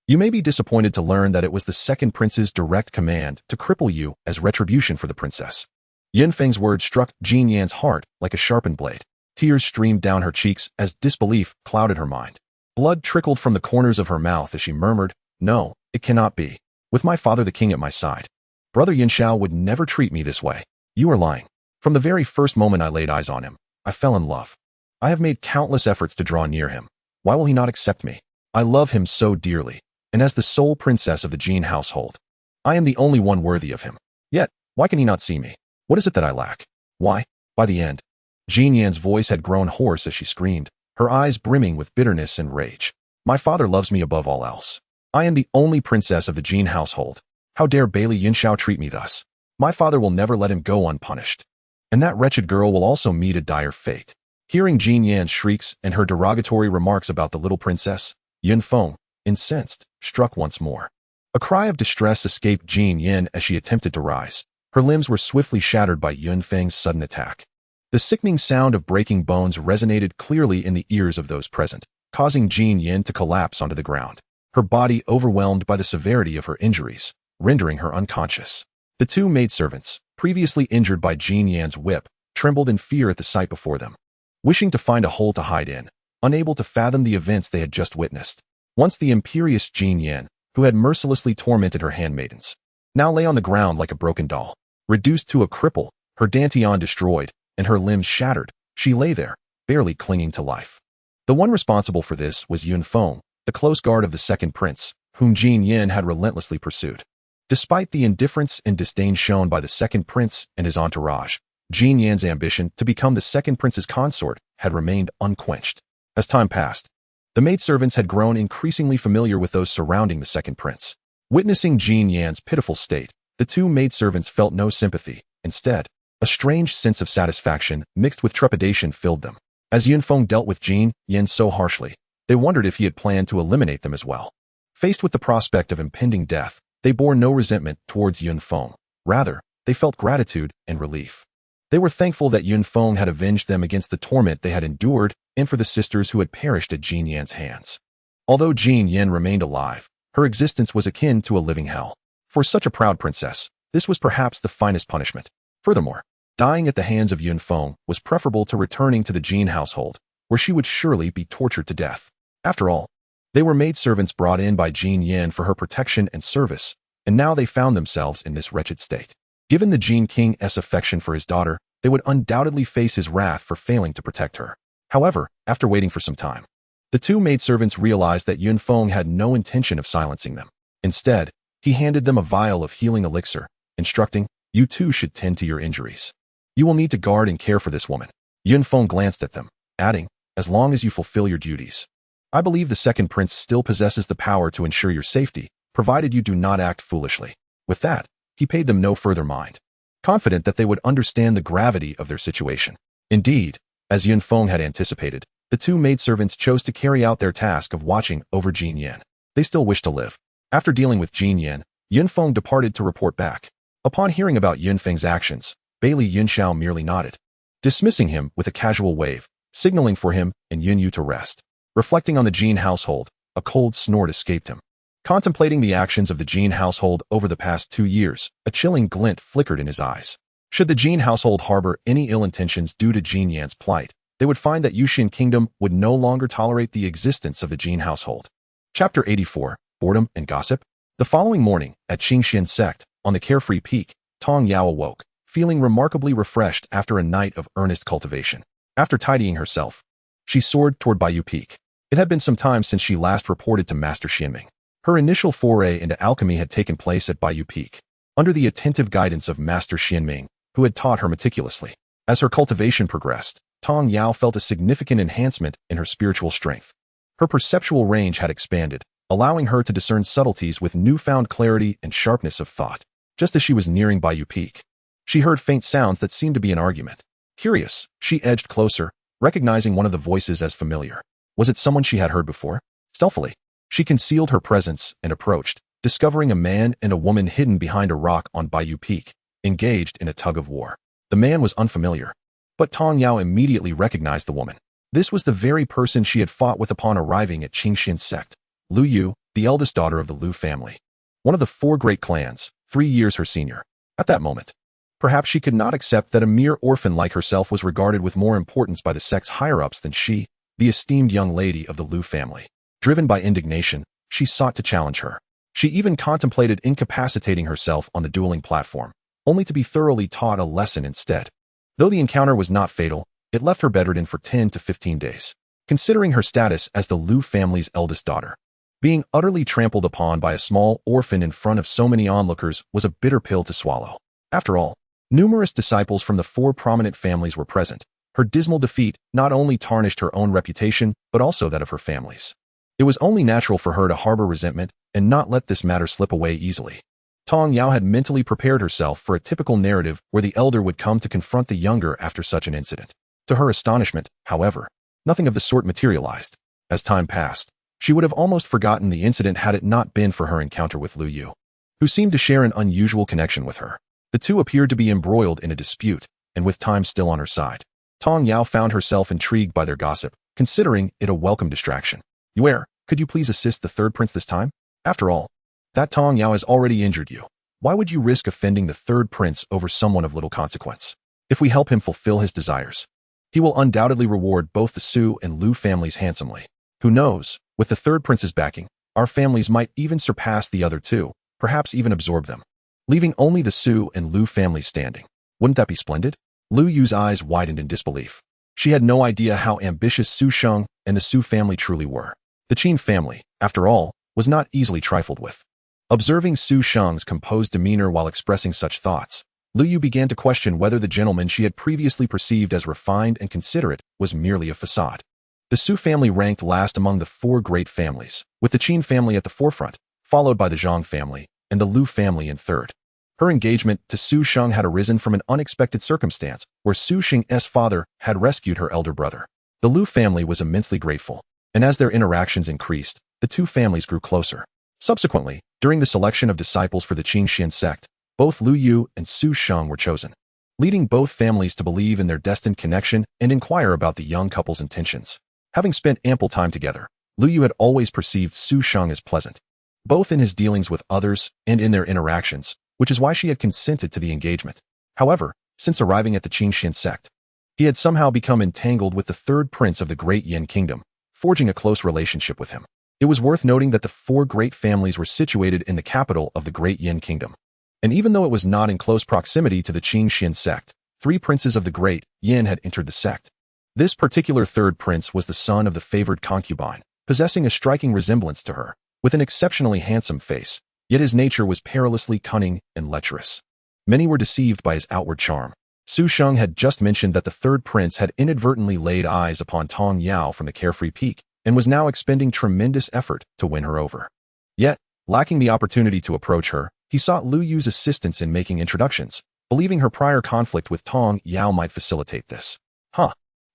You may be disappointed to learn that it was the second prince's direct command to cripple you as retribution for the princess. Yunfeng's words struck Jin Yan's heart like a sharpened blade. Tears streamed down her cheeks as disbelief clouded her mind. Blood trickled from the corners of her mouth as she murmured, No, it cannot be. With my father the king at my side, Brother Yunxiao would never treat me this way. You are lying. From the very first moment I laid eyes on him, I fell in love. I have made countless efforts to draw near him. Why will he not accept me? I love him so dearly, and as the sole princess of the Jin household, I am the only one worthy of him. Yet, why can he not see me? What is it that I lack? Why? By the end, Jin Yan's voice had grown hoarse as she screamed, her eyes brimming with bitterness and rage. My father loves me above all else. I am the only princess of the Jin household. How dare Bailey Yunxiao treat me thus? My father will never let him go unpunished. And that wretched girl will also meet a dire fate. Hearing Jin Yan's shrieks and her derogatory remarks about the little princess, Yun Feng, incensed, struck once more. A cry of distress escaped Jin Yan as she attempted to rise. Her limbs were swiftly shattered by Yun Feng's sudden attack. The sickening sound of breaking bones resonated clearly in the ears of those present, causing Jin Yan to collapse onto the ground, her body overwhelmed by the severity of her injuries, rendering her unconscious. The two maidservants, previously injured by Jin Yan's whip, trembled in fear at the sight before them, wishing to find a hole to hide in, unable to fathom the events they had just witnessed. Once the imperious Jin Yan, who had mercilessly tormented her handmaidens, now lay on the ground like a broken doll. Reduced to a cripple, her dantian destroyed, and her limbs shattered, she lay there, barely clinging to life. The one responsible for this was Yun Feng, the close guard of the second prince, whom Jin Yan had relentlessly pursued. Despite the indifference and disdain shown by the second prince and his entourage, Jin Yan's ambition to become the second prince's consort had remained unquenched. As time passed, the maidservants had grown increasingly familiar with those surrounding the second prince. Witnessing Jin Yan's pitiful state, the two maidservants felt no sympathy. Instead, a strange sense of satisfaction mixed with trepidation filled them. As Yun Feng dealt with Jin Yan so harshly, they wondered if he had planned to eliminate them as well. Faced with the prospect of impending death, they bore no resentment towards Yun Feng. Rather, they felt gratitude and relief. They were thankful that Yun Feng had avenged them against the torment they had endured and for the sisters who had perished at Jin Yan's hands. Although Jin Yan remained alive, her existence was akin to a living hell. For such a proud princess, this was perhaps the finest punishment. Furthermore, dying at the hands of Yun Feng was preferable to returning to the Jin household, where she would surely be tortured to death. After all, they were maidservants brought in by Jin Yan for her protection and service, and now they found themselves in this wretched state. Given the Jin King's affection for his daughter, they would undoubtedly face his wrath for failing to protect her. However, after waiting for some time, the two maidservants realized that Yun Feng had no intention of silencing them. Instead, he handed them a vial of healing elixir, instructing, "You too should tend to your injuries. You will need to guard and care for this woman." Yun Feng glanced at them, adding, "As long as you fulfill your duties. I believe the second prince still possesses the power to ensure your safety, provided you do not act foolishly." With that, he paid them no further mind, confident that they would understand the gravity of their situation. Indeed, as Yun Feng had anticipated, the two maidservants chose to carry out their task of watching over Jin Yan. They still wished to live. After dealing with Jin Yan, Yun Feng departed to report back. Upon hearing about Yun Feng's actions, Bailey Yunxiao merely nodded, dismissing him with a casual wave, signaling for him and Yun Yu to rest. Reflecting on the Jin household, a cold snort escaped him. Contemplating the actions of the Jin household over the past 2 years, a chilling glint flickered in his eyes. Should the Jin household harbor any ill intentions due to Jin Yan's plight, they would find that Yuxian Kingdom would no longer tolerate the existence of the Jin household. Chapter 84, Boredom and Gossip. The following morning, at Qingxuan Sect, on the Carefree Peak, Tong Yao awoke, feeling remarkably refreshed after a night of earnest cultivation. After tidying herself, she soared toward Baiyu Peak. It had been some time since she last reported to Master Xianming. Her initial foray into alchemy had taken place at Baiyu Peak, under the attentive guidance of Master Xianming, who had taught her meticulously. As her cultivation progressed, Tong Yao felt a significant enhancement in her spiritual strength. Her perceptual range had expanded, allowing her to discern subtleties with newfound clarity and sharpness of thought. Just as she was nearing Baiyu Peak, she heard faint sounds that seemed to be an argument. Curious, she edged closer, recognizing one of the voices as familiar. Was it someone she had heard before? Stealthily, she concealed her presence and approached, discovering a man and a woman hidden behind a rock on Baiyu Peak, engaged in a tug-of-war. The man was unfamiliar, but Tong Yao immediately recognized the woman. This was the very person she had fought with upon arriving at Qingxuan Sect, Lu Yu, the eldest daughter of the Lu family. One of the 4 great clans, 3 years her senior. At that moment, perhaps she could not accept that a mere orphan like herself was regarded with more importance by the sect's higher-ups than she, the esteemed young lady of the Lu family. Driven by indignation, she sought to challenge her. She even contemplated incapacitating herself on the dueling platform, only to be thoroughly taught a lesson instead. Though the encounter was not fatal, it left her bedridden for 10 to 15 days. Considering her status as the Lu family's eldest daughter, being utterly trampled upon by a small orphan in front of so many onlookers was a bitter pill to swallow. After all, Numerous disciples from the four prominent families were present. Her dismal defeat not only tarnished her own reputation, but also that of her families. It was only natural for her to harbor resentment and not let this matter slip away easily. Tong Yao had mentally prepared herself for a typical narrative where the elder would come to confront the younger after such an incident. To her astonishment, however, nothing of the sort materialized. As time passed, she would have almost forgotten the incident had it not been for her encounter with Lu Yu, who seemed to share an unusual connection with her. The two appeared to be embroiled in a dispute, and with time still on her side, Tong Yao found herself intrigued by their gossip, considering it a welcome distraction. Yue, could you please assist the third prince this time? After all, that Tong Yao has already injured you. Why would you risk offending the third prince over someone of little consequence? If we help him fulfill his desires, he will undoubtedly reward both the Su and Lu families handsomely. Who knows, with the third prince's backing, our families might even surpass the other two, perhaps even absorb them, leaving only the Su and Lu families standing. Wouldn't that be splendid? Lu Yu's eyes widened in disbelief. She had no idea how ambitious Su Sheng and the Su family truly were. The Qin family, after all, was not easily trifled with. Observing Su Sheng's composed demeanor while expressing such thoughts, Lu Yu began to question whether the gentleman she had previously perceived as refined and considerate was merely a facade. The Su family ranked last among the four great families, with the Qin family at the forefront, followed by the Zhang family, and the Lu family in third. Her engagement to Su Sheng had arisen from an unexpected circumstance where Su Sheng's father had rescued her elder brother. The Lu family was immensely grateful, and as their interactions increased, the two families grew closer. Subsequently, during the selection of disciples for the Qingxuan Sect, both Lu Yu and Su Sheng were chosen, leading both families to believe in their destined connection and inquire about the young couple's intentions. Having spent ample time together, Lu Yu had always perceived Su Sheng as pleasant, both in his dealings with others and in their interactions, which is why she had consented to the engagement. However, since arriving at the Qingxuan Sect, he had somehow become entangled with the third prince of the Great Yin Kingdom, forging a close relationship with him. It was worth noting that the four great families were situated in the capital of the Great Yin Kingdom. And even though it was not in close proximity to the Qingxuan Sect, 3 princes of the Great Yin had entered the sect. This particular third prince was the son of the favored concubine, possessing a striking resemblance to her, with an exceptionally handsome face, yet his nature was perilously cunning and lecherous. Many were deceived by his outward charm. Su Sheng had just mentioned that the third prince had inadvertently laid eyes upon Tong Yao from the carefree peak, and was now expending tremendous effort to win her over. Yet, lacking the opportunity to approach her, he sought Lu Yu's assistance in making introductions, believing her prior conflict with Tong Yao might facilitate this.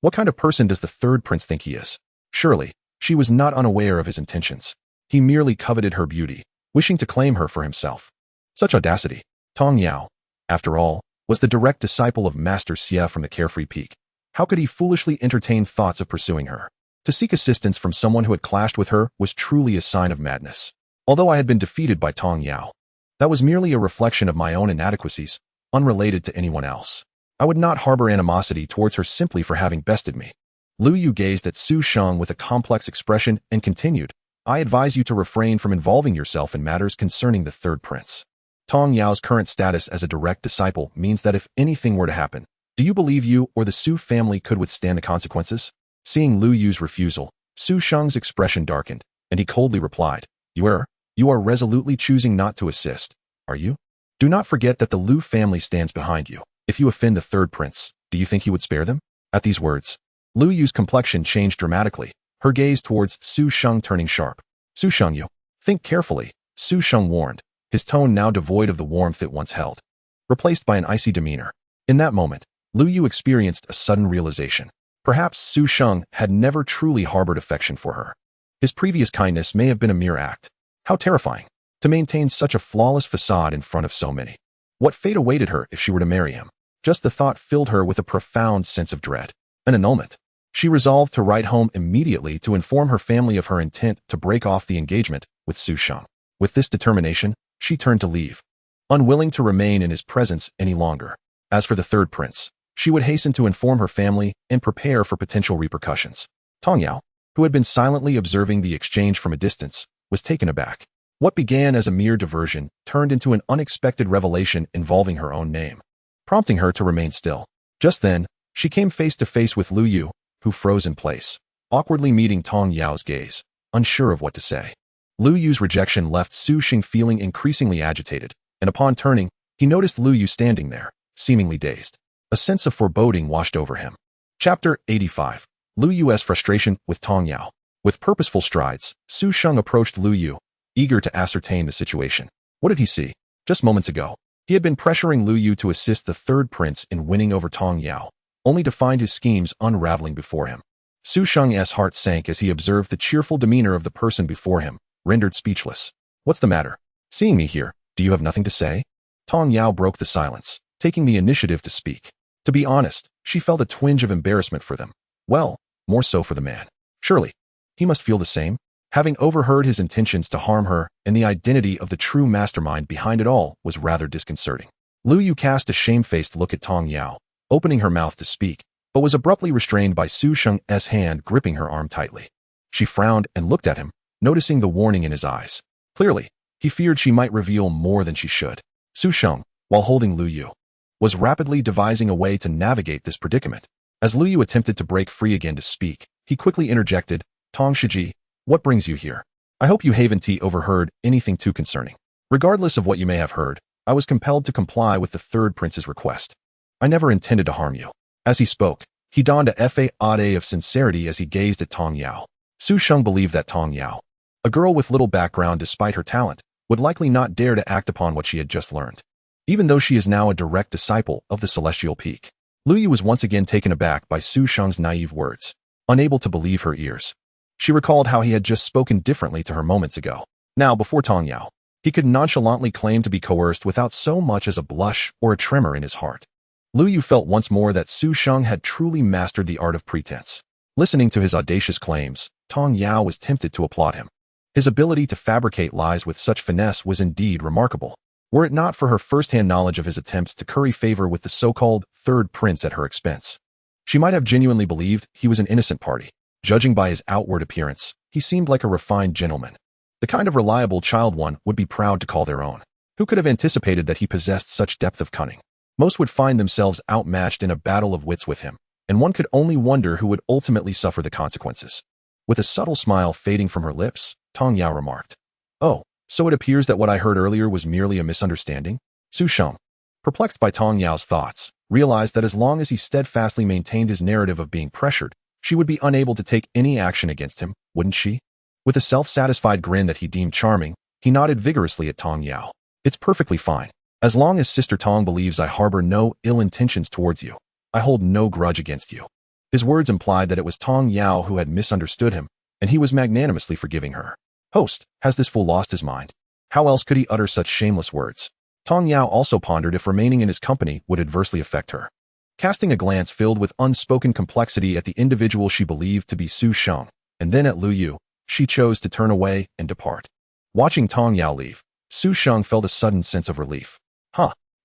What kind of person does the third prince think he is? Surely, she was not unaware of his intentions. He merely coveted her beauty, wishing to claim her for himself. Such audacity. Tong Yao, after all, was the direct disciple of Master Xie from the carefree peak. How could he foolishly entertain thoughts of pursuing her? To seek assistance from someone who had clashed with her was truly a sign of madness. Although I had been defeated by Tong Yao, that was merely a reflection of my own inadequacies, unrelated to anyone else. I would not harbor animosity towards her simply for having bested me. Lu Yu gazed at Su Sheng with a complex expression and continued, I advise you to refrain from involving yourself in matters concerning the third prince. Tong Yao's current status as a direct disciple means that if anything were to happen, do you believe you or the Su family could withstand the consequences? Seeing Lu Yu's refusal, Su Sheng's expression darkened, and he coldly replied, You are resolutely choosing not to assist, are you? Do not forget that the Lu family stands behind you. If you offend the third prince, do you think he would spare them? At these words, Lu Yu's complexion changed dramatically, her gaze towards Su Sheng turning sharp. Su Sheng, you think carefully, Su Sheng warned, his tone now devoid of the warmth it once held, replaced by an icy demeanor. In that moment, Lu Yu experienced a sudden realization. Perhaps Su Sheng had never truly harbored affection for her. His previous kindness may have been a mere act. How terrifying, to maintain such a flawless facade in front of so many. What fate awaited her if she were to marry him? Just the thought filled her with a profound sense of dread. An annulment. She resolved to write home immediately to inform her family of her intent to break off the engagement with Su Sheng. With this determination, she turned to leave, unwilling to remain in his presence any longer. As for the third prince, she would hasten to inform her family and prepare for potential repercussions. Tong Yao, who had been silently observing the exchange from a distance, was taken aback. What began as a mere diversion turned into an unexpected revelation involving her own name, prompting her to remain still. Just then, she came face to face with Lu Yu, who froze in place, awkwardly meeting Tong Yao's gaze, unsure of what to say. Lu Yu's rejection left Su Sheng feeling increasingly agitated, and upon turning, he noticed Lu Yu standing there, seemingly dazed. A sense of foreboding washed over him. Chapter 85. Lu Yu's frustration with Tong Yao. With purposeful strides, Su Sheng approached Lu Yu, eager to ascertain the situation. What did he see? Just moments ago, he had been pressuring Lu Yu to assist the third prince in winning over Tong Yao, only to find his schemes unraveling before him. Su Sheng's heart sank as he observed the cheerful demeanor of the person before him, rendered speechless. What's the matter? Seeing me here, do you have nothing to say? Tong Yao broke the silence, taking the initiative to speak. To be honest, she felt a twinge of embarrassment for them. Well, more so for the man. Surely, he must feel the same, having overheard his intentions to harm her, and the identity of the true mastermind behind it all was rather disconcerting. Lu Yu cast a shamefaced look at Tong Yao, opening her mouth to speak, but was abruptly restrained by Su Sheng's hand gripping her arm tightly. She frowned and looked at him, noticing the warning in his eyes. Clearly, he feared she might reveal more than she should. Su Sheng, while holding Lu Yu, was rapidly devising a way to navigate this predicament. As Lu Yu attempted to break free again to speak, he quickly interjected, Tong Shiji, what brings you here? I hope you haven't overheard anything too concerning. Regardless of what you may have heard, I was compelled to comply with the third prince's request. I never intended to harm you. As he spoke, he donned a facade of sincerity as he gazed at Tong Yao. Su Sheng believed that Tong Yao, a girl with little background despite her talent, would likely not dare to act upon what she had just learned. Even though she is now a direct disciple of the Celestial Peak. Lu Yu was once again taken aback by Su Sheng's naive words, unable to believe her ears. She recalled how he had just spoken differently to her moments ago. Now, before Tong Yao, he could nonchalantly claim to be coerced without so much as a blush or a tremor in his heart. Lu Yu felt once more that Su Sheng had truly mastered the art of pretense. Listening to his audacious claims, Tong Yao was tempted to applaud him. His ability to fabricate lies with such finesse was indeed remarkable. Were it not for her first-hand knowledge of his attempts to curry favor with the so-called third prince at her expense, she might have genuinely believed he was an innocent party. Judging by his outward appearance, he seemed like a refined gentleman, the kind of reliable child one would be proud to call their own. Who could have anticipated that he possessed such depth of cunning? Most would find themselves outmatched in a battle of wits with him, and one could only wonder who would ultimately suffer the consequences. With a subtle smile fading from her lips, Tong Yao remarked, "Oh, so it appears that what I heard earlier was merely a misunderstanding?" Su Sheng, perplexed by Tong Yao's thoughts, realized that as long as he steadfastly maintained his narrative of being pressured, she would be unable to take any action against him, wouldn't she? With a self-satisfied grin that he deemed charming, he nodded vigorously at Tong Yao. "It's perfectly fine. As long as Sister Tong believes I harbor no ill intentions towards you, I hold no grudge against you." His words implied that it was Tong Yao who had misunderstood him, and he was magnanimously forgiving her. Host, has this fool lost his mind? How else could he utter such shameless words? Tong Yao also pondered if remaining in his company would adversely affect her. Casting a glance filled with unspoken complexity at the individual she believed to be Su Sheng, and then at Lu Yu, she chose to turn away and depart. Watching Tong Yao leave, Su Sheng felt a sudden sense of relief.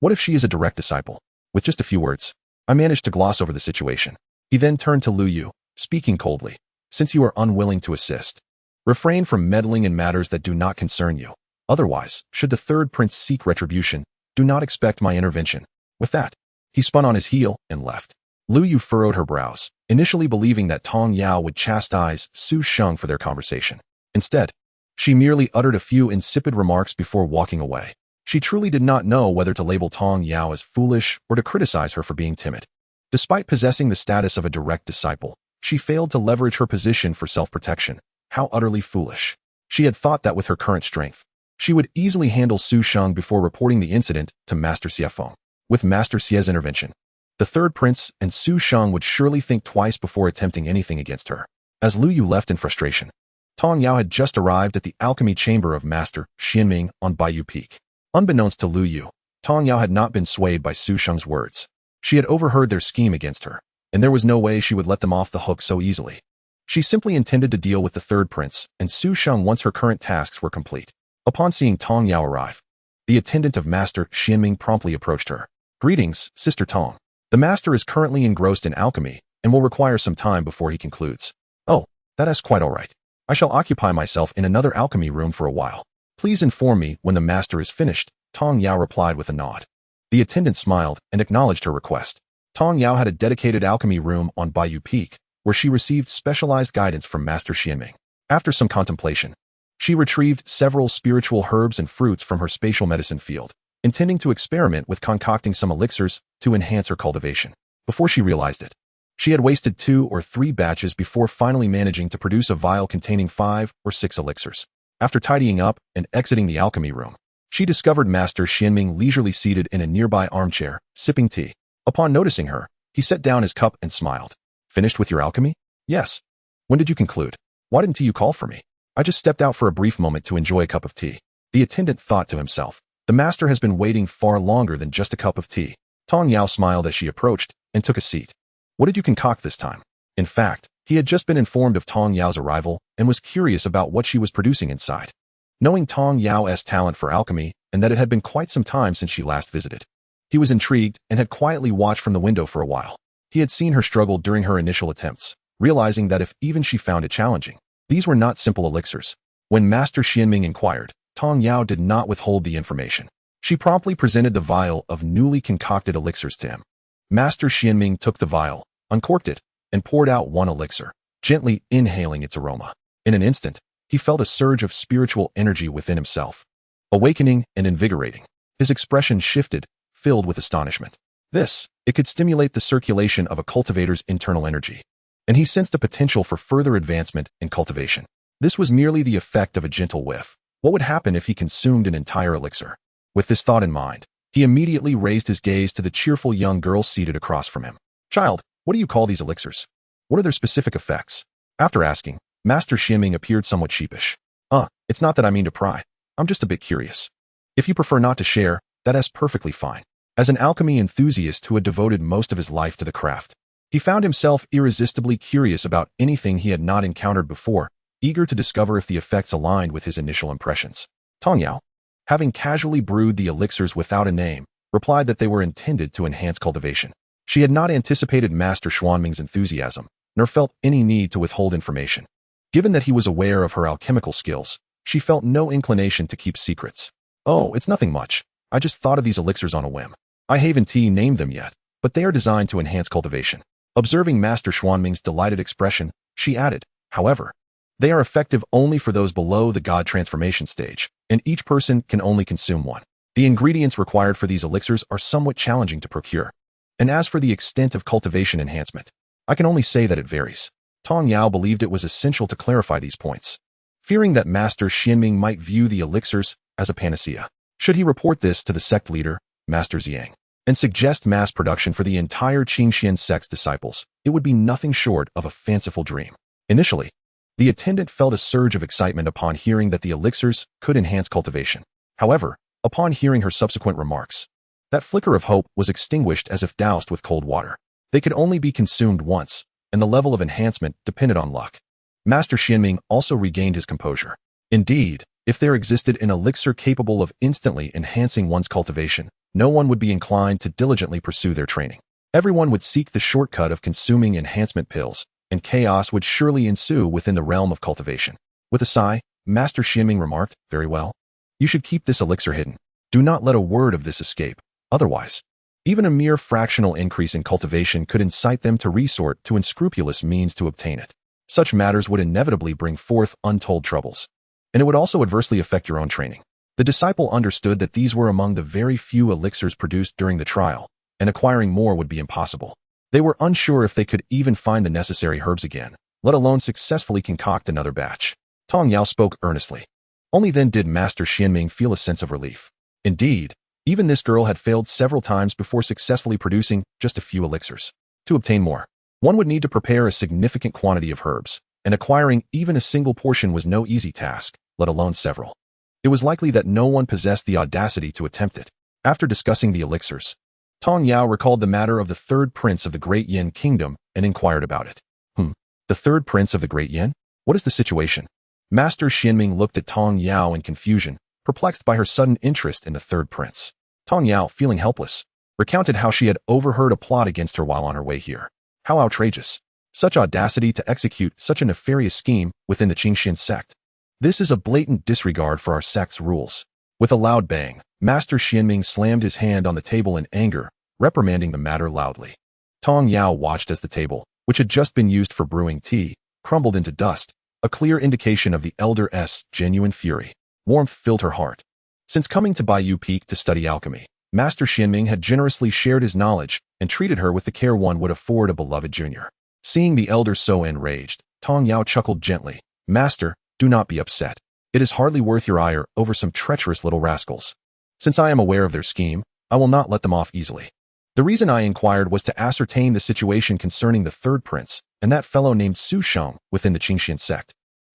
What if she is a direct disciple? With just a few words, I managed to gloss over the situation. He then turned to Lu Yu, speaking coldly. Since you are unwilling to assist, refrain from meddling in matters that do not concern you. Otherwise, should the third prince seek retribution, do not expect my intervention. With that, he spun on his heel and left. Lu Yu furrowed her brows, initially believing that Tong Yao would chastise Su Sheng for their conversation. Instead, she merely uttered a few insipid remarks before walking away. She truly did not know whether to label Tong Yao as foolish or to criticize her for being timid. Despite possessing the status of a direct disciple, she failed to leverage her position for self-protection. How utterly foolish. She had thought that with her current strength, she would easily handle Su Sheng before reporting the incident to Master Xiafeng. With Master Xia's intervention, the third prince and Su Sheng would surely think twice before attempting anything against her. As Lu Yu left in frustration, Tong Yao had just arrived at the alchemy chamber of Master Xianming on Baiyu Peak. Unbeknownst to Lu Yu, Tong Yao had not been swayed by Su Sheng's words. She had overheard their scheme against her, and there was no way she would let them off the hook so easily. She simply intended to deal with the third prince and Su Sheng once her current tasks were complete. Upon seeing Tong Yao arrive, the attendant of Master Xianming promptly approached her. "Greetings, Sister Tong. The master is currently engrossed in alchemy and will require some time before he concludes." "Oh, that is quite all right. I shall occupy myself in another alchemy room for a while. Please inform me when the master is finished," Tong Yao replied with a nod. The attendant smiled and acknowledged her request. Tong Yao had a dedicated alchemy room on Baiyu Peak, where she received specialized guidance from Master Xianming. After some contemplation, she retrieved several spiritual herbs and fruits from her spatial medicine field, intending to experiment with concocting some elixirs to enhance her cultivation. Before she realized it, she had wasted 2 or 3 batches before finally managing to produce a vial containing 5 or 6 elixirs. After tidying up and exiting the alchemy room, she discovered Master Xianming leisurely seated in a nearby armchair, sipping tea. Upon noticing her, he set down his cup and smiled. "Finished with your alchemy?" "Yes." "When did you conclude? Why didn't you call for me?" "I just stepped out for a brief moment to enjoy a cup of tea." The attendant thought to himself, "The master has been waiting far longer than just a cup of tea." Tong Yao smiled as she approached and took a seat. "What did you concoct this time?" In fact, he had just been informed of Tong Yao's arrival and was curious about what she was producing inside. Knowing Tong Yao's talent for alchemy and that it had been quite some time since she last visited, he was intrigued and had quietly watched from the window for a while. He had seen her struggle during her initial attempts, realizing that if even she found it challenging, these were not simple elixirs. When Master Xianming inquired, Tong Yao did not withhold the information. She promptly presented the vial of newly concocted elixirs to him. Master Xianming took the vial, uncorked it, and poured out one elixir, gently inhaling its aroma. In an instant, he felt a surge of spiritual energy within himself, awakening and invigorating. His expression shifted, filled with astonishment. It could stimulate the circulation of a cultivator's internal energy, and he sensed the potential for further advancement in cultivation. This was merely the effect of a gentle whiff. What would happen if he consumed an entire elixir? With this thought in mind, he immediately raised his gaze to the cheerful young girl seated across from him. "Child, what do you call these elixirs? What are their specific effects?" After asking, Master Xianming appeared somewhat sheepish. It's not that I mean to pry. I'm just a bit curious. If you prefer not to share, that is perfectly fine." As an alchemy enthusiast who had devoted most of his life to the craft, he found himself irresistibly curious about anything he had not encountered before, eager to discover if the effects aligned with his initial impressions. Tong Yao, having casually brewed the elixirs without a name, replied that they were intended to enhance cultivation. She had not anticipated Master Xuanming's enthusiasm, nor felt any need to withhold information. Given that he was aware of her alchemical skills, she felt no inclination to keep secrets. "Oh, it's nothing much. I just thought of these elixirs on a whim. I haven't named them yet, but they are designed to enhance cultivation." Observing Master Xuanming's delighted expression, she added, "However, they are effective only for those below the god transformation stage, and each person can only consume one. The ingredients required for these elixirs are somewhat challenging to procure. And as for the extent of cultivation enhancement, I can only say that it varies." Tong Yao believed it was essential to clarify these points, fearing that Master Xianming might view the elixirs as a panacea. Should he report this to the sect leader, Master Ziyang, and suggest mass production for the entire Qingxuan Sect's disciples, it would be nothing short of a fanciful dream. Initially, the attendant felt a surge of excitement upon hearing that the elixirs could enhance cultivation. However, upon hearing her subsequent remarks, that flicker of hope was extinguished as if doused with cold water. They could only be consumed once, and the level of enhancement depended on luck. Master Xianming also regained his composure. Indeed, if there existed an elixir capable of instantly enhancing one's cultivation, no one would be inclined to diligently pursue their training. Everyone would seek the shortcut of consuming enhancement pills, and chaos would surely ensue within the realm of cultivation. With a sigh, Master Xianming remarked, "Very well. You should keep this elixir hidden. Do not let a word of this escape. Otherwise, even a mere fractional increase in cultivation could incite them to resort to unscrupulous means to obtain it. Such matters would inevitably bring forth untold troubles, and it would also adversely affect your own training." The disciple understood that these were among the very few elixirs produced during the trial, and acquiring more would be impossible. They were unsure if they could even find the necessary herbs again, let alone successfully concoct another batch. Tong Yao spoke earnestly. Only then did Master Xianming feel a sense of relief. Indeed, even this girl had failed several times before successfully producing just a few elixirs. To obtain more, one would need to prepare a significant quantity of herbs, and acquiring even a single portion was no easy task, let alone several. It was likely that no one possessed the audacity to attempt it. After discussing the elixirs, Tong Yao recalled the matter of the third prince of the Great Yin Kingdom and inquired about it. The third prince of the Great Yin? What is the situation?" Master Xianming looked at Tong Yao in confusion, perplexed by her sudden interest in the third prince. Tong Yao, feeling helpless, recounted how she had overheard a plot against her while on her way here. How outrageous! Such audacity to execute such a nefarious scheme within the Qingxuan Sect. This is a blatant disregard for our sect's rules. With a loud bang, Master Xianming slammed his hand on the table in anger, reprimanding the matter loudly. Tong Yao watched as the table, which had just been used for brewing tea, crumbled into dust, a clear indication of the elder's genuine fury. Warmth filled her heart. Since coming to Baiyu Peak to study alchemy, Master Xianming had generously shared his knowledge and treated her with the care one would afford a beloved junior. Seeing the elder so enraged, Tong Yao chuckled gently. Master, do not be upset. It is hardly worth your ire over some treacherous little rascals. Since I am aware of their scheme, I will not let them off easily. The reason I inquired was to ascertain the situation concerning the third prince and that fellow named Su Sheng within the Qingxuan Sect.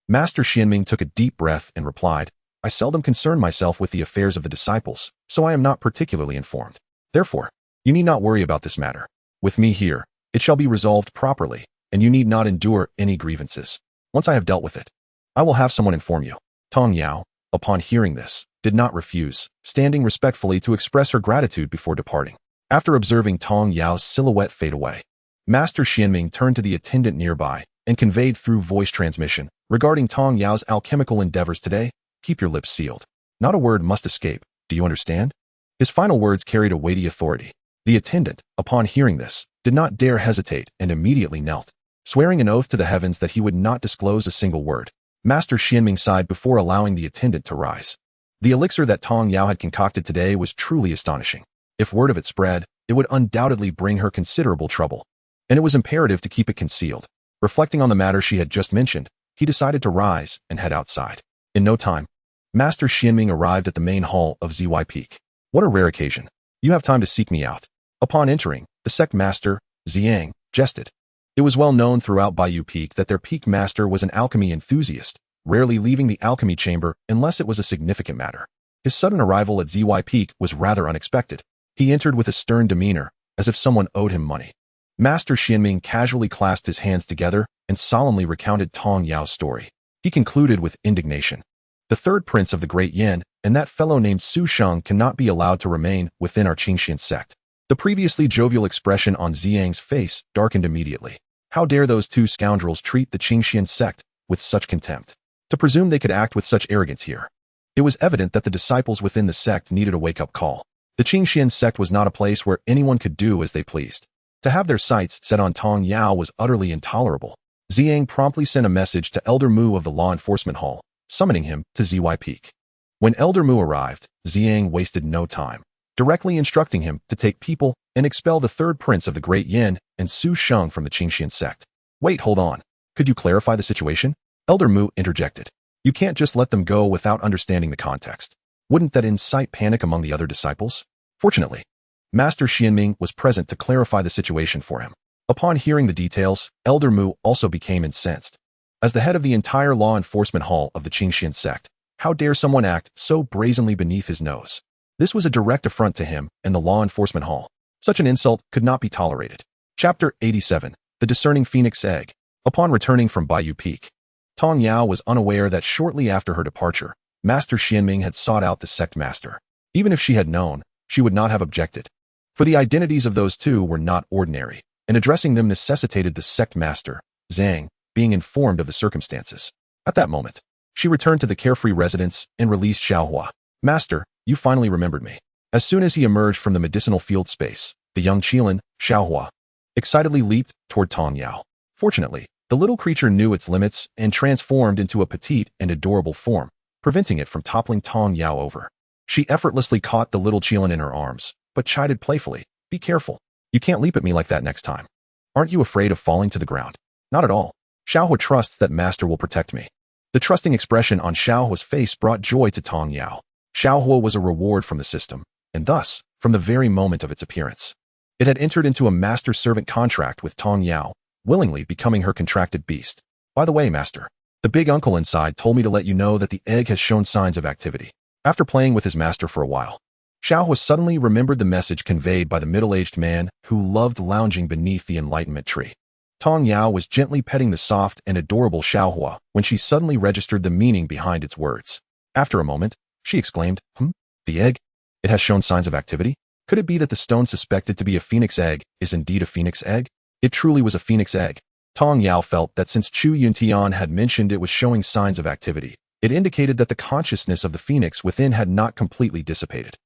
Master Xianming took a deep breath and replied, I seldom concern myself with the affairs of the disciples, so I am not particularly informed. Therefore, you need not worry about this matter. With me here, it shall be resolved properly, and you need not endure any grievances. Once I have dealt with it, I will have someone inform you. Tong Yao, upon hearing this, did not refuse, standing respectfully to express her gratitude before departing. After observing Tong Yao's silhouette fade away, Master Xianming turned to the attendant nearby and conveyed through voice transmission, regarding Tong Yao's alchemical endeavors today, keep your lips sealed. Not a word must escape, do you understand? His final words carried a weighty authority. The attendant, upon hearing this, did not dare hesitate and immediately knelt, swearing an oath to the heavens that he would not disclose a single word. Master Xianming sighed before allowing the attendant to rise. The elixir that Tong Yao had concocted today was truly astonishing. If word of it spread, it would undoubtedly bring her considerable trouble, and it was imperative to keep it concealed. Reflecting on the matter she had just mentioned, he decided to rise and head outside. In no time, Master Xianming arrived at the main hall of ZY Peak. What a rare occasion. You have time to seek me out. Upon entering, the sect master, Ziyang, jested. It was well known throughout Baiyu Peak that their peak master was an alchemy enthusiast, rarely leaving the alchemy chamber unless it was a significant matter. His sudden arrival at ZY Peak was rather unexpected. He entered with a stern demeanor, as if someone owed him money. Master Xianming casually clasped his hands together and solemnly recounted Tong Yao's story. He concluded with indignation. The third prince of the Great Yin and that fellow named Su Sheng cannot be allowed to remain within our Qingxuan sect. The previously jovial expression on Ziyang's face darkened immediately. How dare those two scoundrels treat the Qingxuan sect with such contempt? To presume they could act with such arrogance here. It was evident that the disciples within the sect needed a wake-up call. The Qingxuan sect was not a place where anyone could do as they pleased. To have their sights set on Tong Yao was utterly intolerable. Ziyang promptly sent a message to Elder Mu of the Law Enforcement Hall, summoning him to ZY Peak. When Elder Mu arrived, Ziyang wasted no time, directly instructing him to take people and expel the third prince of the Great Yin and Su Sheng from the Qingxuan sect. Wait, hold on. Could you clarify the situation? Elder Mu interjected. You can't just let them go without understanding the context. Wouldn't that incite panic among the other disciples? Fortunately, Master Xianming was present to clarify the situation for him. Upon hearing the details, Elder Mu also became incensed. As the head of the entire law enforcement hall of the Qingxuan sect, how dare someone act so brazenly beneath his nose? This was a direct affront to him and the law enforcement hall. Such an insult could not be tolerated. Chapter 87. The Discerning Phoenix Egg. Upon returning from Baiyu Peak, Tong Yao was unaware that shortly after her departure, Master Xianming had sought out the sect master. Even if she had known, she would not have objected. For the identities of those two were not ordinary, and addressing them necessitated the sect master, Zhang, being informed of the circumstances. At that moment, she returned to the carefree residence and released Xiaohua. Master, you finally remembered me. As soon as he emerged from the medicinal field space, the young Qilin, Xiaohua, excitedly leaped toward Tong Yao. Fortunately, the little creature knew its limits and transformed into a petite and adorable form, preventing it from toppling Tong Yao over. She effortlessly caught the little Qilin in her arms, but chided playfully, be careful. You can't leap at me like that next time. Aren't you afraid of falling to the ground? Not at all. Xiaohua trusts that Master will protect me. The trusting expression on Xiaohua's face brought joy to Tong Yao. Xiaohua was a reward from the system, and thus, from the very moment of its appearance. It had entered into a master-servant contract with Tong Yao, willingly becoming her contracted beast. By the way, Master, the big uncle inside told me to let you know that the egg has shown signs of activity. After playing with his master for a while, Xiaohua suddenly remembered the message conveyed by the middle-aged man who loved lounging beneath the enlightenment tree. Tong Yao was gently petting the soft and adorable Xiaohua when she suddenly registered the meaning behind its words. After a moment, she exclaimed, the egg? It has shown signs of activity? Could it be that the stone suspected to be a phoenix egg is indeed a phoenix egg? It truly was a phoenix egg. Tong Yao felt that since Chu Yuntian had mentioned it was showing signs of activity, it indicated that the consciousness of the phoenix within had not completely dissipated.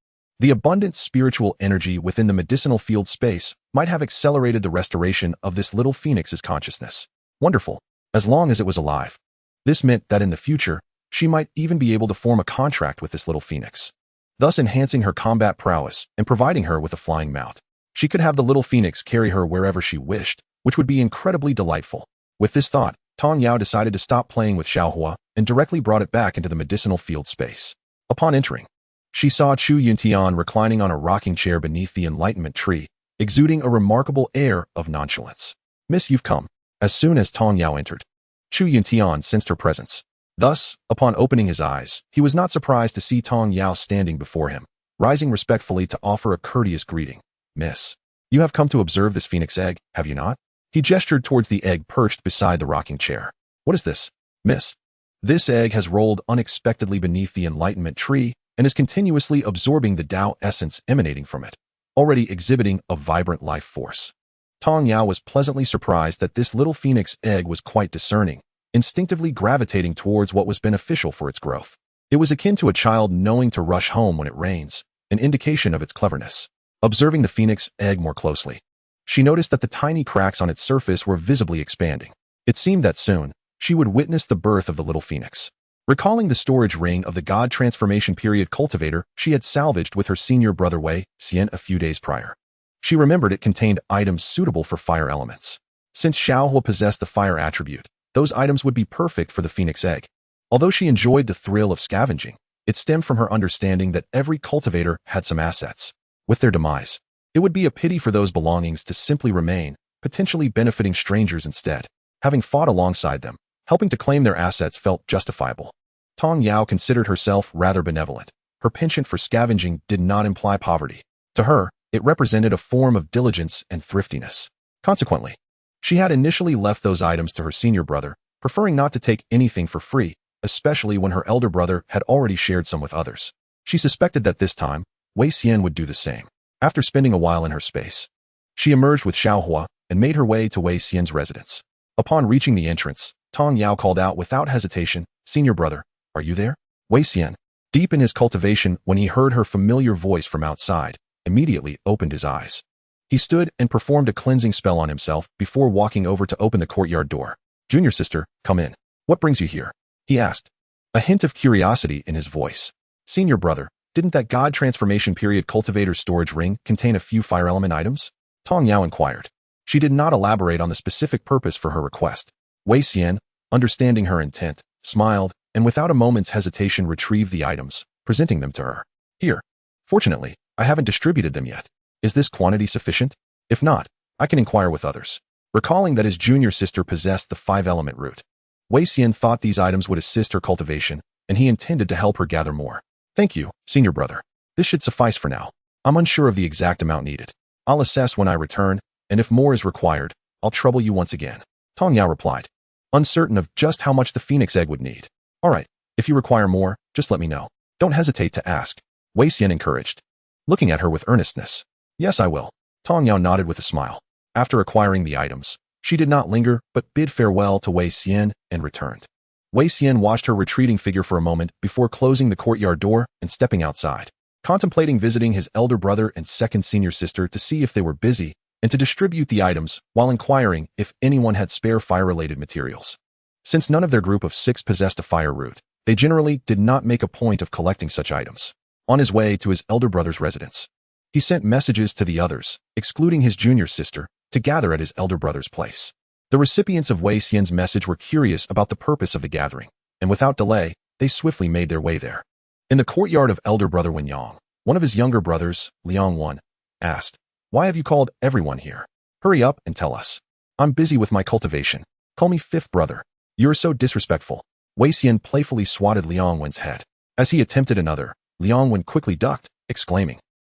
The abundant spiritual energy within the medicinal field space might have accelerated the restoration of this little phoenix's consciousness. Wonderful, as long as it was alive. This meant that in the future, she might even be able to form a contract with this little phoenix. thus enhancing her combat prowess and providing her with a flying mount. She could have the little phoenix carry her wherever she wished, which would be incredibly delightful. With this thought, Tong Yao decided to stop playing with Xiaohua and directly brought it back into the medicinal field space. Upon entering, she saw Chu Yuntian reclining on a rocking chair beneath the enlightenment tree, exuding a remarkable air of nonchalance. "Miss, you've come." As soon as Tong Yao entered, Chu Yuntian sensed her presence. Thus, upon opening his eyes, he was not surprised to see Tong Yao standing before him, rising respectfully to offer a courteous greeting. "Miss, you have come to observe this phoenix egg, have you not?" He gestured towards the egg perched beside the rocking chair. "What is this, miss?" "This egg has rolled unexpectedly beneath the enlightenment tree and is continuously absorbing the Tao essence emanating from it, already exhibiting a vibrant life force." Tong Yao was pleasantly surprised that this little phoenix egg was quite discerning, instinctively gravitating towards what was beneficial for its growth. It was akin to a child knowing to rush home when it rains, an indication of its cleverness. Observing the phoenix egg more closely, she noticed that the tiny cracks on its surface were visibly expanding. It seemed that soon, she would witness the birth of the little phoenix. Recalling the storage ring of the God Transformation Period cultivator she had salvaged with her senior brother Wei Xian a few days prior, she remembered it contained items suitable for fire elements. Since Xiaohua possessed the fire attribute, those items would be perfect for the phoenix egg. Although she enjoyed the thrill of scavenging, it stemmed from her understanding that every cultivator had some assets. With their demise, it would be a pity for those belongings to simply remain, potentially benefiting strangers instead. Having fought alongside them, helping to claim their assets felt justifiable. Tong Yao considered herself rather benevolent. Her penchant for scavenging did not imply poverty. To her, it represented a form of diligence and thriftiness. Consequently, she had initially left those items to her senior brother, preferring not to take anything for free, especially when her elder brother had already shared some with others. She suspected that this time, Wei Xian would do the same. After spending a while in her space, she emerged with Xiaohua and made her way to Wei Xian's residence. Upon reaching the entrance, Tong Yao called out without hesitation, "Senior brother, are you there?" Wei Xian, deep in his cultivation when he heard her familiar voice from outside, immediately opened his eyes. He stood and performed a cleansing spell on himself before walking over to open the courtyard door. "Junior sister, come in. What brings you here?" he asked, a hint of curiosity in his voice. "Senior brother, didn't that God Transformation Period cultivator's storage ring contain a few fire element items?" Tong Yao inquired. She did not elaborate on the specific purpose for her request. Wei Xian, understanding her intent, smiled, and without a moment's hesitation retrieved the items, presenting them to her. "Here. Fortunately, I haven't distributed them yet. Is this quantity sufficient? If not, I can inquire with others." Recalling that his junior sister possessed the 5-element root, Wei Xian thought these items would assist her cultivation, and he intended to help her gather more. "Thank you, senior brother. This should suffice for now. I'm unsure of the exact amount needed. I'll assess when I return, and if more is required, I'll trouble you once again." Tong Yao replied, uncertain of just how much the phoenix egg would need. "All right, if you require more, just let me know. Don't hesitate to ask," Wei Xian encouraged, looking at her with earnestness. "Yes, I will." Tong Yao nodded with a smile. After acquiring the items, she did not linger but bid farewell to Wei Xian and returned. Wei Xian watched her retreating figure for a moment before closing the courtyard door and stepping outside, contemplating visiting his elder brother and second senior sister to see if they were busy and to distribute the items while inquiring if anyone had spare fire-related materials. Since none of their group of 6 possessed a fire root, they generally did not make a point of collecting such items. On his way to his elder brother's residence, he sent messages to the others, excluding his junior sister, to gather at his elder brother's place. The recipients of Wei Xian's message were curious about the purpose of the gathering, and without delay, they swiftly made their way there. In the courtyard of elder brother Wenyang, one of his younger brothers, Liang Wan, asked, "Why have you called everyone here? Hurry up and tell us. I'm busy with my cultivation. Call me 5th brother. You're so disrespectful." Wei Xian playfully swatted Liang Wen's head. As he attempted another, Liang Wen quickly ducked, exclaiming,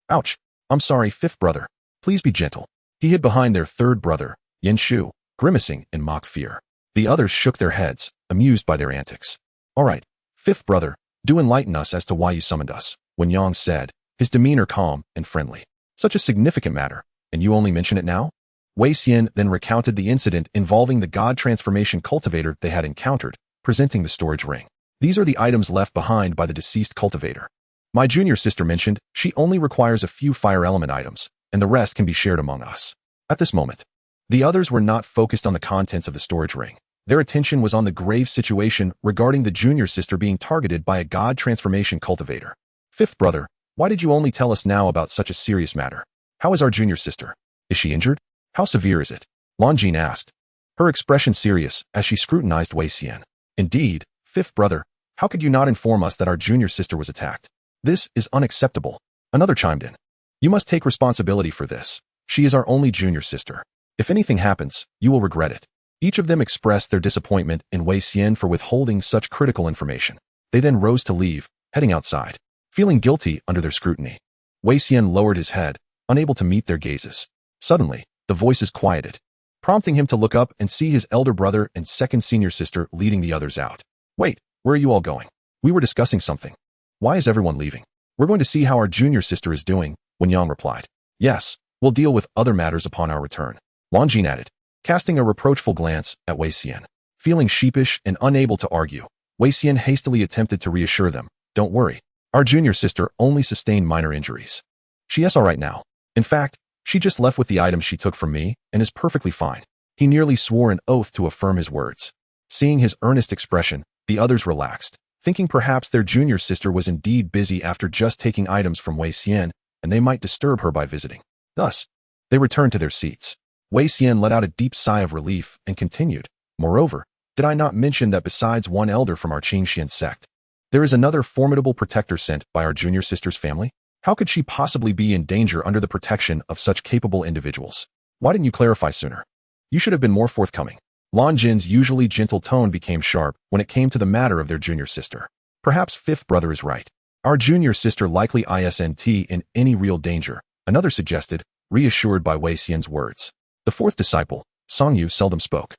"Ouch! I'm sorry, 5th brother. Please be gentle." He hid behind their 3rd brother, Yin Shu, grimacing in mock fear. The others shook their heads, amused by their antics. "All right, 5th brother, do enlighten us as to why you summoned us," Wenyang said, his demeanor calm and friendly. "Such a significant matter, and you only mention it now?" Wei Xian then recounted the incident involving the God Transformation cultivator they had encountered, presenting the storage ring. "These are the items left behind by the deceased cultivator. My junior sister mentioned she only requires a few fire element items, and the rest can be shared among us." At this moment, the others were not focused on the contents of the storage ring. Their attention was on the grave situation regarding the junior sister being targeted by a God Transformation cultivator. 5th brother, Why did you only tell us now about such a serious matter? How is our junior sister? Is she injured? How severe is it? Longjin asked, her expression serious as she scrutinized Wei Xian. Indeed, fifth brother, how could you not inform us that our junior sister was attacked? This is unacceptable. Another chimed in. You must take responsibility for this. She is our only junior sister. If anything happens, you will regret it. Each of them expressed their disappointment in Wei Xian for withholding such critical information. They then rose to leave, heading outside, feeling guilty under their scrutiny. Wei Xian lowered his head, unable to meet their gazes. Suddenly, the voices quieted, prompting him to look up and see his elder brother and second senior sister leading the others out. Wait, where are you all going? We were discussing something. Why is everyone leaving? We're going to see how our junior sister is doing, Wenyang replied. Yes, we'll deal with other matters upon our return, Longjin added, casting a reproachful glance at Wei Xian. Feeling sheepish and unable to argue, Wei Xian hastily attempted to reassure them. Don't worry. Our junior sister only sustained minor injuries. She is all right now. In fact, she just left with the items she took from me and is perfectly fine. He nearly swore an oath to affirm his words. Seeing his earnest expression, the others relaxed, thinking perhaps their junior sister was indeed busy after just taking items from Wei Xian, and they might disturb her by visiting. Thus, they returned to their seats. Wei Xian let out a deep sigh of relief and continued. Moreover, did I not mention that besides one elder from our Qingxuan Sect, there is another formidable protector sent by our junior sister's family? How could she possibly be in danger under the protection of such capable individuals? Why didn't you clarify sooner? You should have been more forthcoming. Longjin's usually gentle tone became sharp when it came to the matter of their junior sister. Perhaps fifth brother is right. Our junior sister likely isn't in any real danger, another suggested, reassured by Wei Xian's words. The fourth disciple, Song Yu, seldom spoke,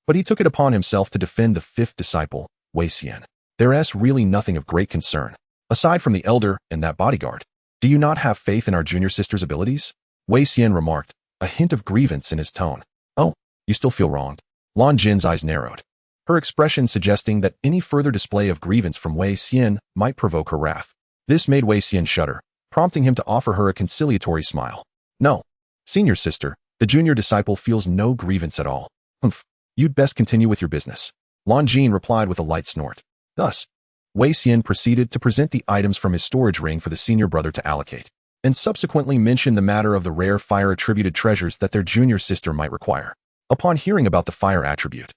but he took it upon himself to defend the fifth disciple, Wei Xian. There is really nothing of great concern, aside from the elder and that bodyguard. Do you not have faith in our junior sister's abilities? Wei Xian remarked, a hint of grievance in his tone. Oh, you still feel wronged? Longjin's eyes narrowed, her expression suggesting that any further display of grievance from Wei Xian might provoke her wrath. This made Wei Xian shudder, prompting him to offer her a conciliatory smile. No, senior sister, the junior disciple feels no grievance at all. Humph, you'd best continue with your business. Longjin replied with a light snort. Thus, Wei Xian proceeded to present the items from his storage ring for the senior brother to allocate, and subsequently mentioned the matter of the rare fire-attributed treasures that their junior sister might require. Upon hearing about the fire attribute,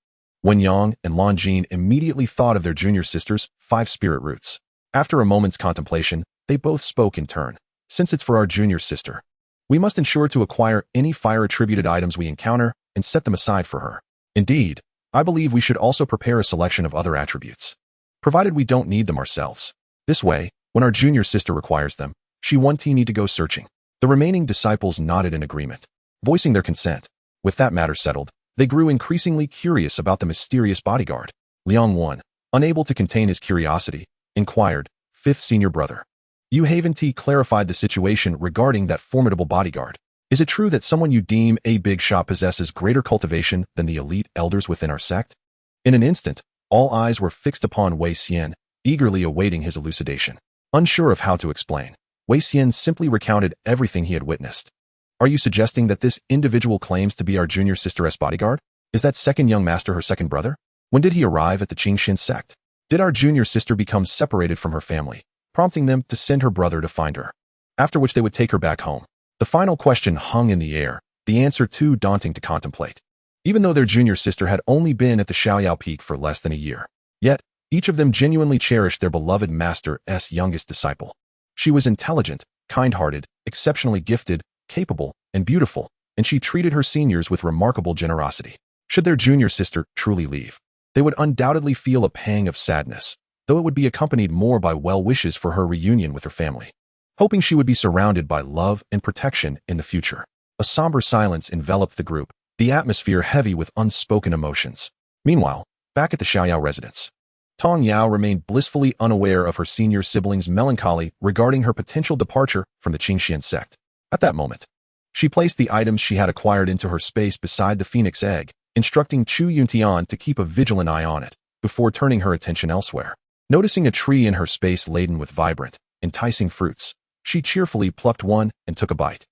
Wenyang and Longjin immediately thought of their junior sister's 5 spirit roots. After a moment's contemplation, they both spoke in turn. Since it's for our junior sister, we must ensure to acquire any fire-attributed items we encounter and set them aside for her. Indeed, I believe we should also prepare a selection of other attributes, provided we don't need them ourselves. This way, when our junior sister requires them, she won't need to go searching. The remaining disciples nodded in agreement, voicing their consent. With that matter settled, they grew increasingly curious about the mysterious bodyguard. Liang Wan, unable to contain his curiosity, inquired, fifth senior brother. You haven't clarified the situation regarding that formidable bodyguard. Is it true that someone you deem a big shot possesses greater cultivation than the elite elders within our sect? In an instant, all eyes were fixed upon Wei Xian, eagerly awaiting his elucidation. Unsure of how to explain, Wei Xian simply recounted everything he had witnessed. Are you suggesting that this individual claims to be our junior sister's bodyguard? Is that second young master her second brother? When did he arrive at the Qingxuan Sect? Did our junior sister become separated from her family, prompting them to send her brother to find her, after which they would take her back home? The final question hung in the air, the answer too daunting to contemplate. Even though their junior sister had only been at the Xiaoyao Peak for less than a year, yet each of them genuinely cherished their beloved master's youngest disciple. She was intelligent, kind-hearted, exceptionally gifted, capable, and beautiful, and she treated her seniors with remarkable generosity. Should their junior sister truly leave, they would undoubtedly feel a pang of sadness, though it would be accompanied more by well wishes for her reunion with her family, hoping she would be surrounded by love and protection in the future. A somber silence enveloped the group, the atmosphere heavy with unspoken emotions. Meanwhile, back at the Xiaoyao residence, Tong Yao remained blissfully unaware of her senior sibling's melancholy regarding her potential departure from the Qingxuan Sect. At that moment, she placed the items she had acquired into her space beside the phoenix egg, instructing Chu Yuntian to keep a vigilant eye on it, before turning her attention elsewhere. Noticing a tree in her space laden with vibrant, enticing fruits, she cheerfully plucked one and took a bite.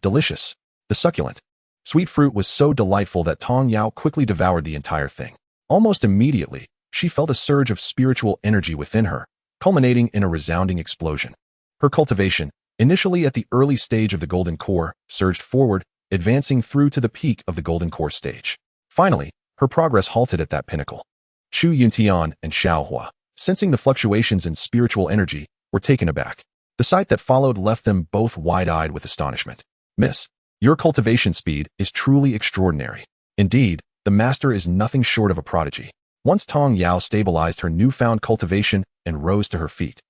Delicious. The succulent, sweet fruit was so delightful that Tong Yao quickly devoured the entire thing. Almost immediately, she felt a surge of spiritual energy within her, culminating in a resounding explosion. Her cultivation, initially at the early stage of the Golden Core, surged forward, advancing through to the peak of the Golden Core stage. Finally, her progress halted at that pinnacle. Xu Yuntian and Xiao Hua, sensing the fluctuations in spiritual energy, were taken aback. The sight that followed left them both wide-eyed with astonishment. Miss, your cultivation speed is truly extraordinary. Indeed, the master is nothing short of a prodigy. Once Tong Yao stabilized her newfound cultivation and rose to her feet,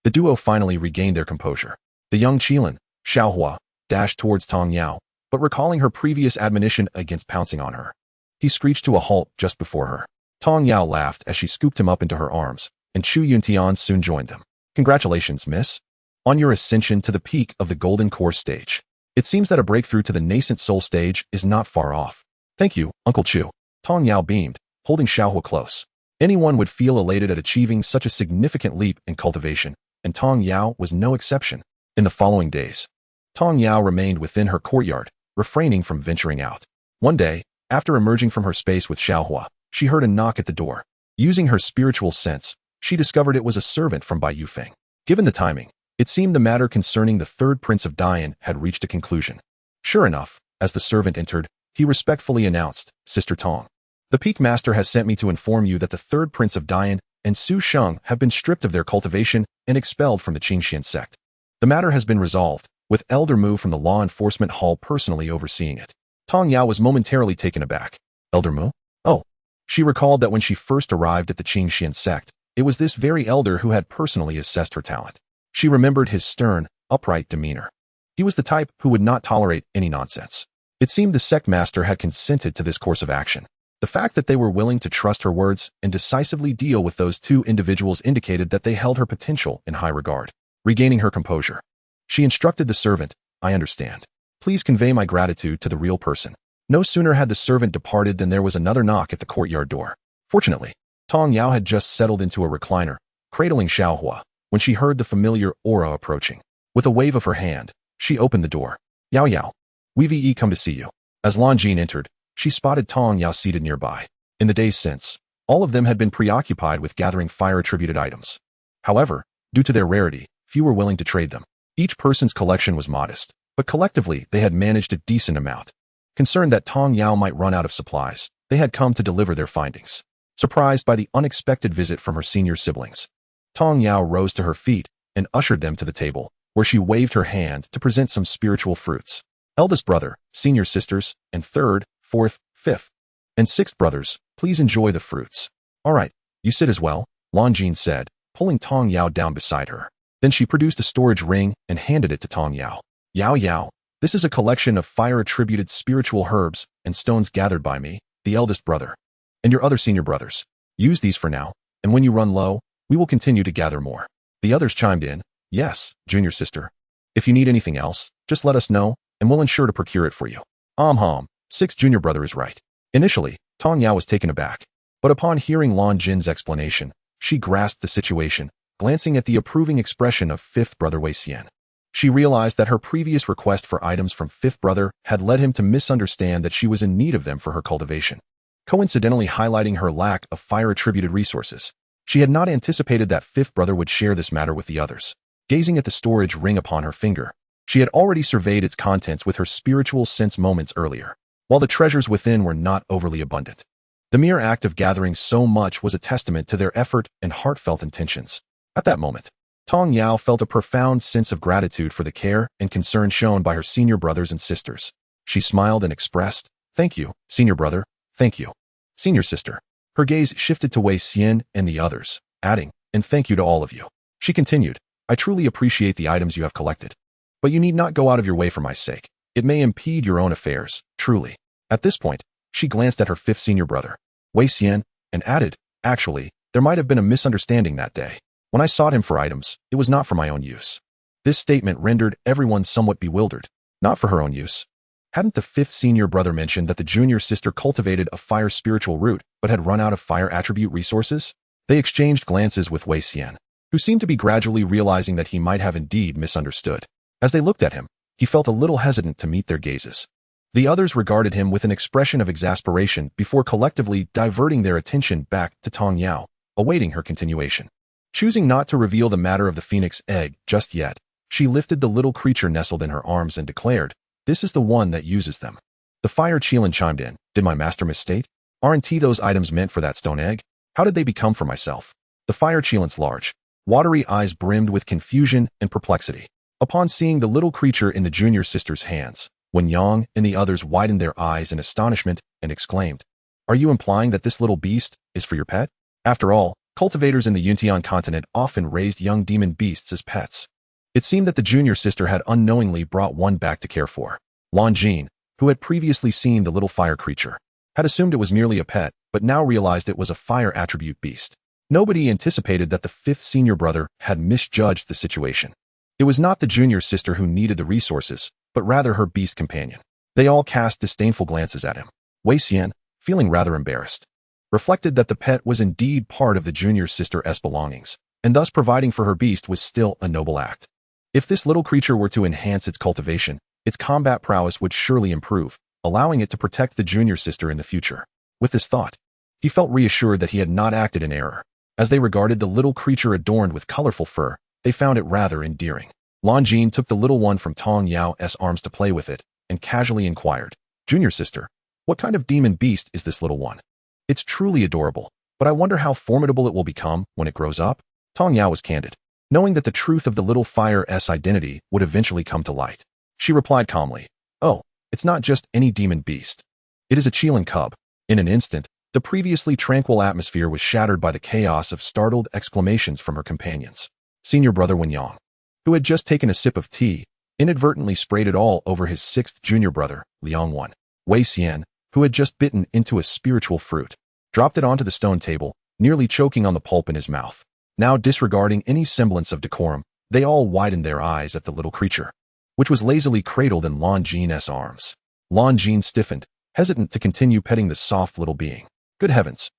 the duo finally regained their composure. The young Qilin, Xiao Hua, dashed towards Tong Yao, but recalling her previous admonition against pouncing on her, he screeched to a halt just before her. Tong Yao laughed as she scooped him up into her arms, and Xu Yuntian soon joined them. Congratulations, miss, on your ascension to the peak of the Golden Core stage. It seems that a breakthrough to the nascent soul stage is not far off. Thank you, Uncle Chu. Tong Yao beamed, holding Xiao Hua close. Anyone would feel elated at achieving such a significant leap in cultivation, and Tong Yao was no exception. In the following days, Tong Yao remained within her courtyard, refraining from venturing out. One day, after emerging from her space with Xiao Hua, she heard a knock at the door. Using her spiritual sense, she discovered it was a servant from Bai Yufeng. Given the timing, it seemed the matter concerning the third prince of Dian had reached a conclusion. Sure enough, as the servant entered, he respectfully announced, Sister Tong, the Peak Master has sent me to inform you that the third prince of Dian and Su Sheng have been stripped of their cultivation and expelled from the Qingxuan Sect. The matter has been resolved, with Elder Mu from the Law Enforcement Hall personally overseeing it. Tong Yao was momentarily taken aback. Elder Mu? Oh. She recalled that when she first arrived at the Qingxuan Sect, it was this very elder who had personally assessed her talent. She remembered his stern, upright demeanor. He was the type who would not tolerate any nonsense. It seemed the sect master had consented to this course of action. The fact that they were willing to trust her words and decisively deal with those two individuals indicated that they held her potential in high regard. Regaining her composure, she instructed the servant, I understand. Please convey my gratitude to the real person. No sooner had the servant departed than there was another knock at the courtyard door. Fortunately, Tong Yao had just settled into a recliner, cradling Xiao Hua, when she heard the familiar aura approaching. With a wave of her hand, she opened the door. Yao Yao, we've come to see you. As Lan Jin entered, she spotted Tong Yao seated nearby. In the days since, all of them had been preoccupied with gathering fire-attributed items. However, due to their rarity, few were willing to trade them. Each person's collection was modest, but collectively they had managed a decent amount. Concerned that Tong Yao might run out of supplies, they had come to deliver their findings. Surprised by the unexpected visit from her senior siblings, Tong Yao rose to her feet and ushered them to the table, where she waved her hand to present some spiritual fruits. Eldest brother, senior sisters, and third, fourth, fifth, and sixth brothers, please enjoy the fruits. All right, you sit as well, Lan Jin said, pulling Tong Yao down beside her. Then she produced a storage ring and handed it to Tong Yao. Yao Yao, this is a collection of fire-attributed spiritual herbs and stones gathered by me, the eldest brother, and your other senior brothers. Use these for now, and when you run low, we will continue to gather more. The others chimed in, yes, junior sister. If you need anything else, just let us know, and we'll ensure to procure it for you. Sixth junior brother is right. Initially, Tong Yao was taken aback, but upon hearing Lan Jin's explanation, she grasped the situation, glancing at the approving expression of fifth brother Wei Xian. She realized that her previous request for items from fifth brother had led him to misunderstand that she was in need of them for her cultivation, coincidentally highlighting her lack of fire-attributed resources. She had not anticipated that fifth brother would share this matter with the others. Gazing at the storage ring upon her finger, she had already surveyed its contents with her spiritual sense moments earlier. While the treasures within were not overly abundant, the mere act of gathering so much was a testament to their effort and heartfelt intentions. At that moment, Tong Yao felt a profound sense of gratitude for the care and concern shown by her senior brothers and sisters. She smiled and expressed, thank you, senior brother, thank you, senior sister. Her gaze shifted to Wei Xian and the others, adding, and thank you to all of you. She continued, I truly appreciate the items you have collected, but you need not go out of your way for my sake. It may impede your own affairs, truly. At this point, she glanced at her fifth senior brother, Wei Xian, and added, actually, there might have been a misunderstanding that day. When I sought him for items, it was not for my own use. This statement rendered everyone somewhat bewildered. Not for her own use. Hadn't the fifth senior brother mentioned that the junior sister cultivated a fire spiritual root, but had run out of fire attribute resources? They exchanged glances with Wei Xian, who seemed to be gradually realizing that he might have indeed misunderstood. As they looked at him, he felt a little hesitant to meet their gazes. The others regarded him with an expression of exasperation before collectively diverting their attention back to Tong Yao, awaiting her continuation. Choosing not to reveal the matter of the phoenix egg just yet, She lifted the little creature nestled in her arms and declared, "This is the one that uses them." The fire Qilin chimed in, "Did my master misstate? Aren't those items meant for that stone egg? How did they become for myself?" The fire Qilin's large, watery eyes brimmed with confusion and perplexity. Upon seeing the little creature in the junior sister's hands, Wen Yang and the others widened their eyes in astonishment and exclaimed, "Are you implying that this little beast is for your pet?" After all, cultivators in the Yunxiao Continent often raised young demon beasts as pets. It seemed that the junior sister had unknowingly brought one back to care for. Lan Jin, who had previously seen the little fire creature, had assumed it was merely a pet, but now realized it was a fire attribute beast. Nobody anticipated that the fifth senior brother had misjudged the situation. It was not the junior sister who needed the resources, but rather her beast companion. They all cast disdainful glances at him. Wei Xian, feeling rather embarrassed, reflected that the pet was indeed part of the junior sister's belongings, and thus providing for her beast was still a noble act. If this little creature were to enhance its cultivation, its combat prowess would surely improve, allowing it to protect the junior sister in the future. With this thought, he felt reassured that he had not acted in error. As they regarded the little creature adorned with colorful fur, they found it rather endearing. Lan Jin took the little one from Tong Yao's arms to play with it, and casually inquired, "Junior sister, what kind of demon beast is this little one? It's truly adorable, but I wonder how formidable it will become when it grows up." Tong Yao was candid, knowing that the truth of the little fire's identity would eventually come to light. She replied calmly, "Oh, it's not just any demon beast. It is a Qilin cub." In an instant, the previously tranquil atmosphere was shattered by the chaos of startled exclamations from her companions. Senior brother Wen Yang, who had just taken a sip of tea, inadvertently sprayed it all over his sixth junior brother, Liang Wan. Wei Xian, who had just bitten into a spiritual fruit, dropped it onto the stone table, nearly choking on the pulp in his mouth. Now disregarding any semblance of decorum, they all widened their eyes at the little creature, which was lazily cradled in Lan Jin's arms. Lan Jin stiffened, hesitant to continue petting the soft little being. Good heavens!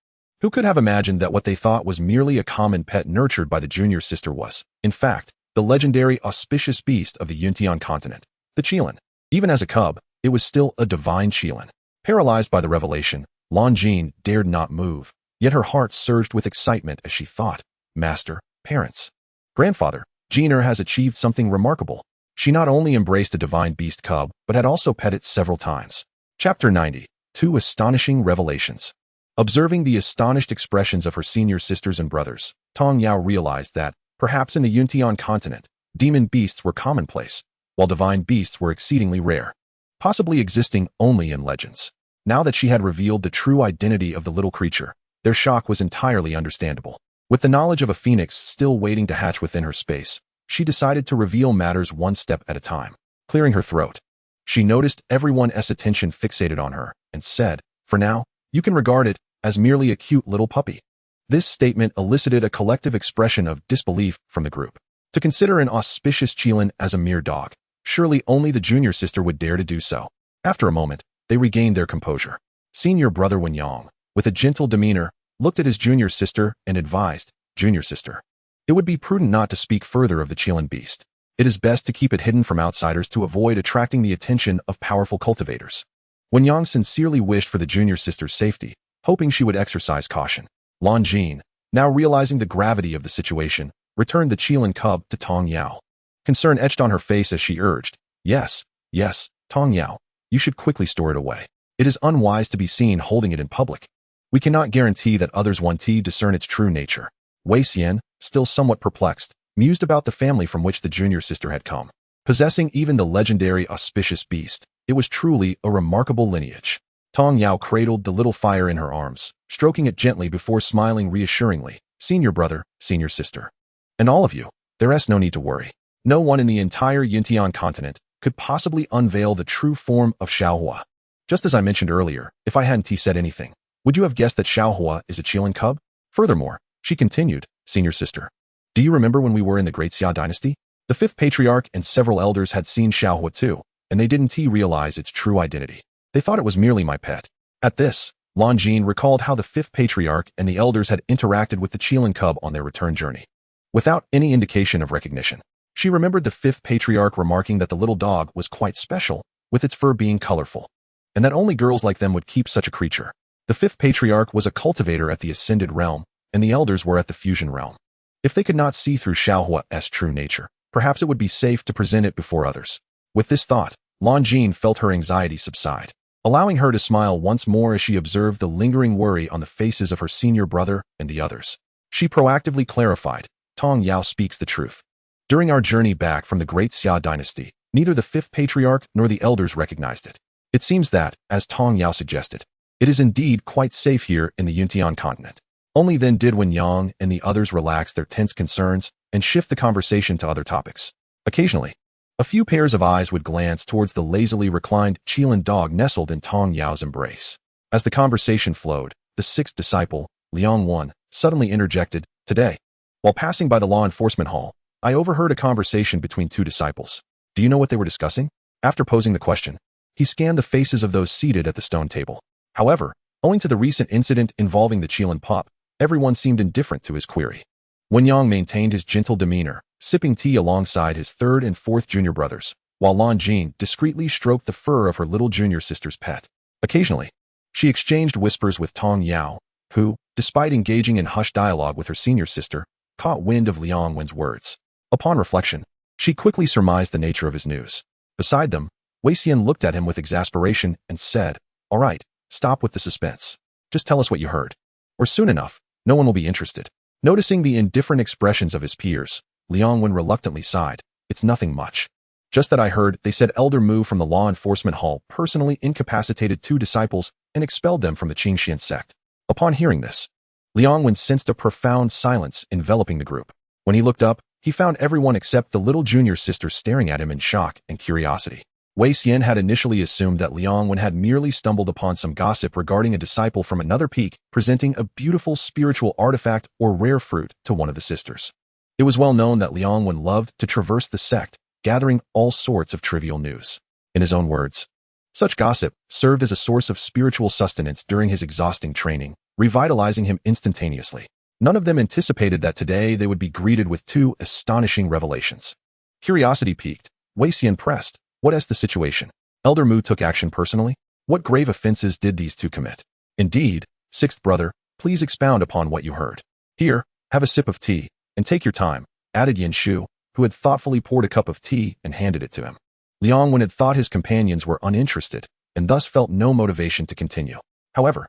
Who could have imagined that what they thought was merely a common pet nurtured by the junior sister was, in fact, the legendary auspicious beast of the Yunxiao Continent, the Qilin. Even as a cub, it was still a divine Qilin. Paralyzed by the revelation, Lan Jin dared not move, yet her heart surged with excitement as she thought, "Master, parents, grandfather, Jiner has achieved something remarkable." She not only embraced a divine beast cub, but had also pet it several times. Chapter 90. 2 Astonishing Revelations. Observing the astonished expressions of her senior sisters and brothers, Tong Yao realized that, perhaps in the Yunxiao Continent, demon beasts were commonplace, while divine beasts were exceedingly rare, possibly existing only in legends. Now that she had revealed the true identity of the little creature, their shock was entirely understandable. With the knowledge of a phoenix still waiting to hatch within her space, she decided to reveal matters one step at a time. Clearing her throat, she noticed everyone's attention fixated on her and said, "For now, you can regard it as merely a cute little puppy." This statement elicited a collective expression of disbelief from the group. To consider an auspicious Qilin as a mere dog, surely only the junior sister would dare to do so. After a moment, they regained their composure. Senior brother Wen Yang, with a gentle demeanor, looked at his junior sister and advised, "Junior sister, it would be prudent not to speak further of the Qilin beast. It is best to keep it hidden from outsiders to avoid attracting the attention of powerful cultivators." Wen Yang sincerely wished for the junior sister's safety, hoping she would exercise caution. Lan Jin, now realizing the gravity of the situation, returned the Qilin cub to Tong Yao. Concern etched on her face as she urged, "Yes, yes, Tong Yao, you should quickly store it away. It is unwise to be seen holding it in public. We cannot guarantee that others won't discern its true nature." Wei Xian, still somewhat perplexed, mused about the family from which the junior sister had come. Possessing even the legendary auspicious beast, it was truly a remarkable lineage. Tong Yao cradled the little fire in her arms, stroking it gently before smiling reassuringly, "Senior brother, senior sister. And all of you, there's no need to worry. No one in the entire Yunxiao Continent could possibly unveil the true form of Xiaohua. Just as I mentioned earlier, if I hadn't said anything, would you have guessed that Xiaohua is a Qilin cub? Furthermore," she continued, "senior sister, do you remember when we were in the Great Xia dynasty? The fifth patriarch and several elders had seen Xiaohua too, and they didn't realize its true identity. They thought it was merely my pet." At this, Lan Jin recalled how the fifth patriarch and the elders had interacted with the Qilin cub on their return journey. Without any indication of recognition, she remembered the fifth patriarch remarking that the little dog was quite special, with its fur being colorful, and that only girls like them would keep such a creature. The fifth patriarch was a cultivator at the Ascended Realm, and the elders were at the Fusion Realm. If they could not see through Xiaohua's true nature, Perhaps it would be safe to present it before others. With this thought, Longine felt her anxiety subside, allowing her to smile once more as she observed the lingering worry on the faces of her senior brother and the others. She proactively clarified, Tong Yao speaks the truth. During our journey back from the Great Xia dynasty, neither the fifth patriarch nor the elders recognized it. It seems that, as Tong Yao suggested, it is indeed quite safe here in the Yunxiao Continent. Only then did Wen Yang and the others relax their tense concerns and shift the conversation to other topics. Occasionally, a few pairs of eyes would glance towards the lazily reclined Qilin dog nestled in Tong Yao's embrace. As the conversation flowed, the sixth disciple, Liang Wan, suddenly interjected, Today, while passing by the law enforcement hall, I overheard a conversation between two disciples. Do you know what they were discussing? After posing the question, he scanned the faces of those seated at the stone table. However, owing to the recent incident involving the Qilin pup, everyone seemed indifferent to his query. Wen Yang maintained his gentle demeanor, sipping tea alongside his third and fourth junior brothers, while Longine discreetly stroked the fur of her little junior sister's pet. Occasionally, she exchanged whispers with Tong Yao, who, despite engaging in hushed dialogue with her senior sister, caught wind of Liang Wen's words. Upon reflection, she quickly surmised the nature of his news. Beside them, Wei Xian looked at him with exasperation and said, All right, stop with the suspense. Just tell us what you heard. Or soon enough, no one will be interested. Noticing the indifferent expressions of his peers, Liang Wen reluctantly sighed. It's nothing much. Just that I heard they said Elder Mu from the law enforcement hall personally incapacitated 2 disciples and expelled them from the Qingxuan Sect. Upon hearing this, Liang Wen sensed a profound silence enveloping the group. When he looked up, he found everyone except the little junior sister staring at him in shock and curiosity. Wei Xian had initially assumed that Liang Wen had merely stumbled upon some gossip regarding a disciple from another peak presenting a beautiful spiritual artifact or rare fruit to one of the sisters. It was well known that Liang Wen loved to traverse the sect, gathering all sorts of trivial news. In his own words, such gossip served as a source of spiritual sustenance during his exhausting training, revitalizing him instantaneously. None of them anticipated that today they would be greeted with 2 astonishing revelations. Curiosity piqued, Wei Xian pressed, What is the situation? Elder Mu took action personally? What grave offenses did these 2 commit? Indeed, sixth brother, please expound upon what you heard. Here, have a sip of tea, and take your time, added Yunxiao, who had thoughtfully poured a cup of tea and handed it to him. Liang Wen had thought his companions were uninterested, and thus felt no motivation to continue. However,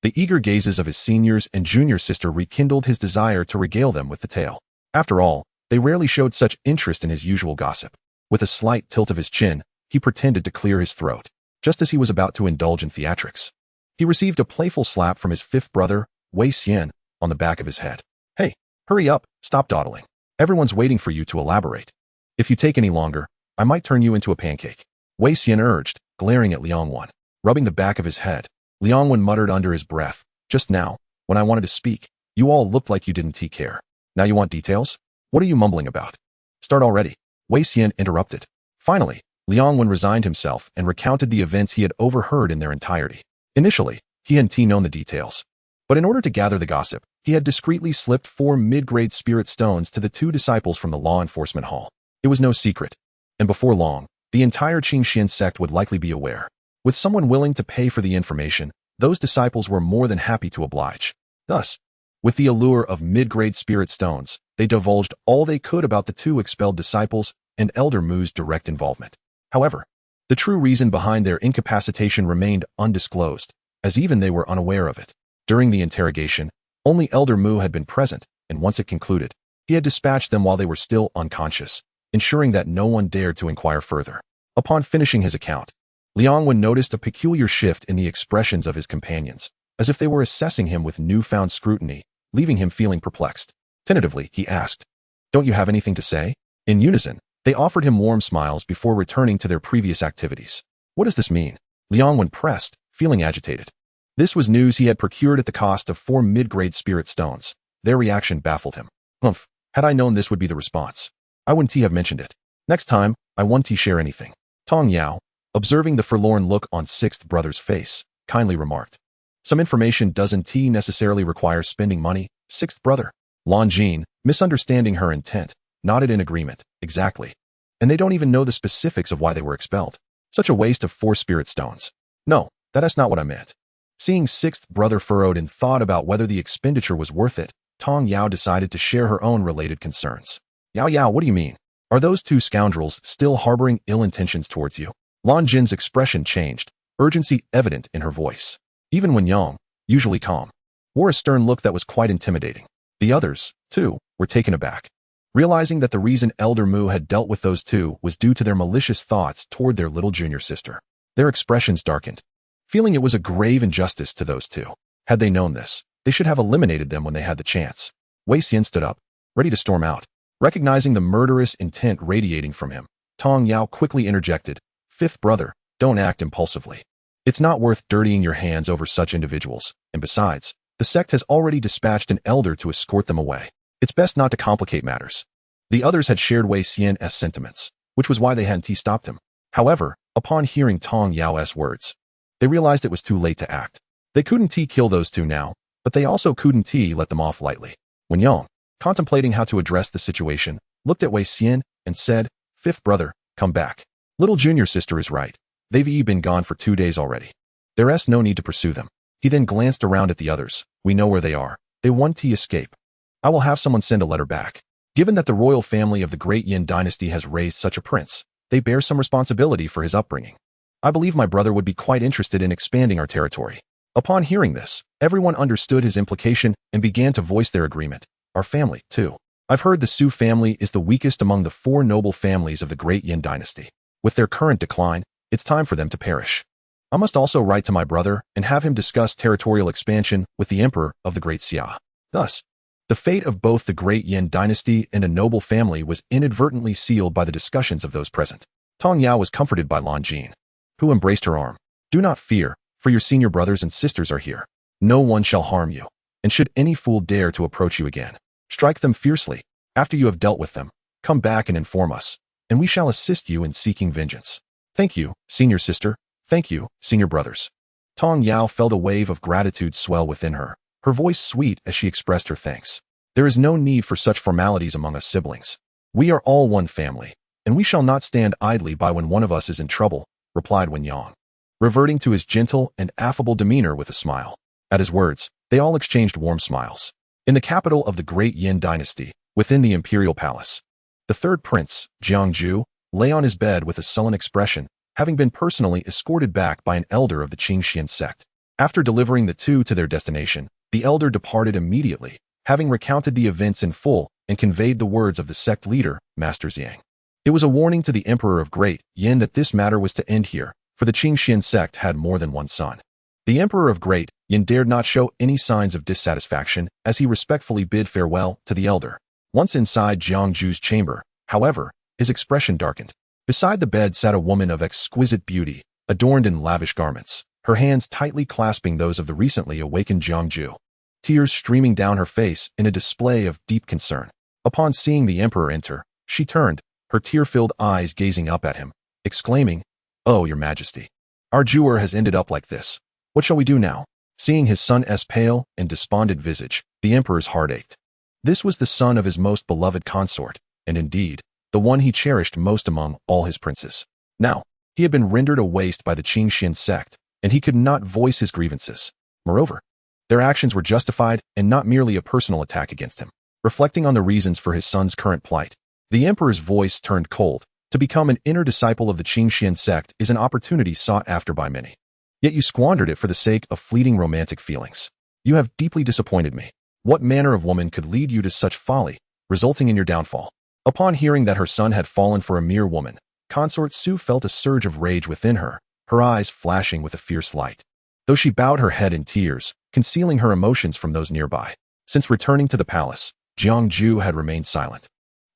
the eager gazes of his seniors and junior sister rekindled his desire to regale them with the tale. After all, they rarely showed such interest in his usual gossip. With a slight tilt of his chin, he pretended to clear his throat, just as he was about to indulge in theatrics. He received a playful slap from his fifth brother, Wei Xian, on the back of his head. Hey, hurry up, stop dawdling. Everyone's waiting for you to elaborate. If you take any longer, I might turn you into a pancake. Wei Xian urged, glaring at Liang Wan. Rubbing the back of his head, Liang Wan muttered under his breath, Just now, when I wanted to speak, you all looked like you didn't take care. Now you want details? What are you mumbling about? Start already. Wei Xian interrupted. Finally, Liang Wan resigned himself and recounted the events he had overheard in their entirety. Initially, he hadn't known the details. But in order to gather the gossip, he had discreetly slipped 4 mid-grade spirit stones to the 2 disciples from the law enforcement hall. It was no secret, and before long, the entire Qingxuan Sect would likely be aware. With someone willing to pay for the information, those disciples were more than happy to oblige. Thus, with the allure of mid-grade spirit stones, they divulged all they could about the 2 expelled disciples and Elder Mu's direct involvement. However, the true reason behind their incapacitation remained undisclosed, as even they were unaware of it. During the interrogation, only Elder Mu had been present, and once it concluded, he had dispatched them while they were still unconscious, ensuring that no one dared to inquire further. Upon finishing his account, Liang Wan noticed a peculiar shift in the expressions of his companions, as if they were assessing him with newfound scrutiny, leaving him feeling perplexed. Tentatively, he asked, Don't you have anything to say? In unison, they offered him warm smiles before returning to their previous activities. What does this mean? Liang Wan pressed, feeling agitated. This was news he had procured at the cost of 4 mid-grade spirit stones. Their reaction baffled him. Humph, had I known this would be the response, I wouldn't have mentioned it. Next time, I won't share anything. Tong Yao, observing the forlorn look on sixth brother's face, kindly remarked. Some information doesn't necessarily require spending money, sixth brother. Longine, misunderstanding her intent, nodded in agreement. Exactly. And they don't even know the specifics of why they were expelled. Such a waste of 4 spirit stones. No, that's not what I meant. Seeing sixth brother furrowed in thought about whether the expenditure was worth it, Tong Yao decided to share her own related concerns. Yao, what do you mean? Are those two scoundrels still harboring ill intentions towards you? Lan Jin's expression changed, urgency evident in her voice. Even Wen Yang, usually calm, wore a stern look that was quite intimidating. The others, too, were taken aback, realizing that the reason Elder Mu had dealt with those two was due to their malicious thoughts toward their little junior sister. Their expressions darkened, feeling it was a grave injustice to those two. Had they known this, they should have eliminated them when they had the chance. Wei Xian stood up, ready to storm out. Recognizing the murderous intent radiating from him, Tong Yao quickly interjected, "Fifth brother, don't act impulsively. It's not worth dirtying your hands over such individuals, and besides, the sect has already dispatched an elder to escort them away. It's best not to complicate matters." The others had shared Wei Xian's sentiments, which was why they hadn't stopped him. However, upon hearing Tong Yao's words, they realized it was too late to act. They couldn't kill those two now, but they also couldn't let them off lightly. Wen Yang, contemplating how to address the situation, looked at Wei Xian and said, "Fifth brother, come back. Little junior sister is right. They've been gone for 2 days already. There's no need to pursue them." He then glanced around at the others. "We know where they are. They want to escape. I will have someone send a letter back. Given that the royal family of the Great Yin dynasty has raised such a prince, they bear some responsibility for his upbringing. I believe my brother would be quite interested in expanding our territory." Upon hearing this, everyone understood his implication and began to voice their agreement. "Our family, too. I've heard the Su family is the weakest among the 4 noble families of the Great Yin dynasty. With their current decline, it's time for them to perish. I must also write to my brother and have him discuss territorial expansion with the emperor of the Great Xia." Thus, the fate of both the Great Yin dynasty and a noble family was inadvertently sealed by the discussions of those present. Tong Yao was comforted by Lan Jin, who embraced her arm. "Do not fear, for your senior brothers and sisters are here. No one shall harm you, and should any fool dare to approach you again, strike them fiercely. After you have dealt with them, come back and inform us, and we shall assist you in seeking vengeance." "Thank you, senior sister. Thank you, senior brothers." Tong Yao felt a wave of gratitude swell within her, her voice sweet as she expressed her thanks. "There is no need for such formalities among us siblings. We are all one family, and we shall not stand idly by when one of us is in trouble," replied Wen Yang, reverting to his gentle and affable demeanor with a smile. At his words, they all exchanged warm smiles. In the capital of the Great Yin dynasty, within the imperial palace, the third prince, Jiangju, lay on his bed with a sullen expression, having been personally escorted back by an elder of the Qingxuan Sect. After delivering the two to their destination, the elder departed immediately, having recounted the events in full and conveyed the words of the sect leader, Master Xiang. It was a warning to the Emperor of Great Yin that this matter was to end here, for the Qingxuan Sect had more than one son. The Emperor of Great Yin dared not show any signs of dissatisfaction as he respectfully bid farewell to the elder. Once inside Jiangju's chamber, however, his expression darkened. Beside the bed sat a woman of exquisite beauty, adorned in lavish garments, her hands tightly clasping those of the recently awakened Jiangju, tears streaming down her face in a display of deep concern. Upon seeing the emperor enter, she turned, her tear-filled eyes gazing up at him, exclaiming, "Oh, your majesty, our jeweler has ended up like this. What shall we do now?" Seeing his son's pale and despondent visage, the emperor's heart ached. This was the son of his most beloved consort, and indeed, the one he cherished most among all his princes. Now, he had been rendered a waste by the Qingxuan Sect, and he could not voice his grievances. Moreover, their actions were justified and not merely a personal attack against him. Reflecting on the reasons for his son's current plight, the emperor's voice turned cold. To become an inner disciple of the Qingxuan Sect is an opportunity sought after by many. Yet you squandered it for the sake of fleeting romantic feelings. You have deeply disappointed me. What manner of woman could lead you to such folly, resulting in your downfall? Upon hearing that her son had fallen for a mere woman, Consort Su felt a surge of rage within her, her eyes flashing with a fierce light. Though she bowed her head in tears, concealing her emotions from those nearby. Since returning to the palace, Jiangju had remained silent.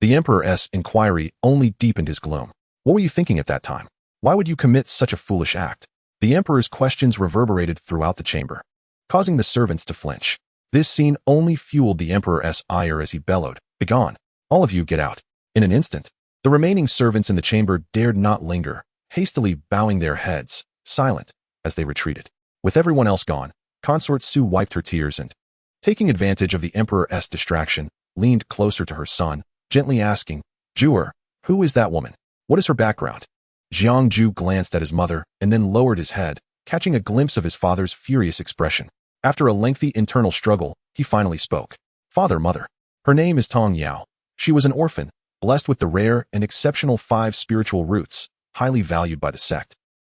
The emperor's inquiry only deepened his gloom. "What were you thinking at that time? Why would you commit such a foolish act?" The emperor's questions reverberated throughout the chamber, causing the servants to flinch. This scene only fueled the emperor's ire as he bellowed, "Begone! All of you get out!" In an instant, the remaining servants in the chamber dared not linger, hastily bowing their heads, silent, as they retreated. With everyone else gone, Consort Su wiped her tears and, taking advantage of the emperor's distraction, leaned closer to her son, gently asking, "Jeweler, who is that woman? What is her background?" Jiangju glanced at his mother and then lowered his head, catching a glimpse of his father's furious expression. After a lengthy internal struggle, he finally spoke. "Father, mother. Her name is Tong Yao. She was an orphan, blessed with the rare and exceptional 5 spiritual roots, highly valued by the sect,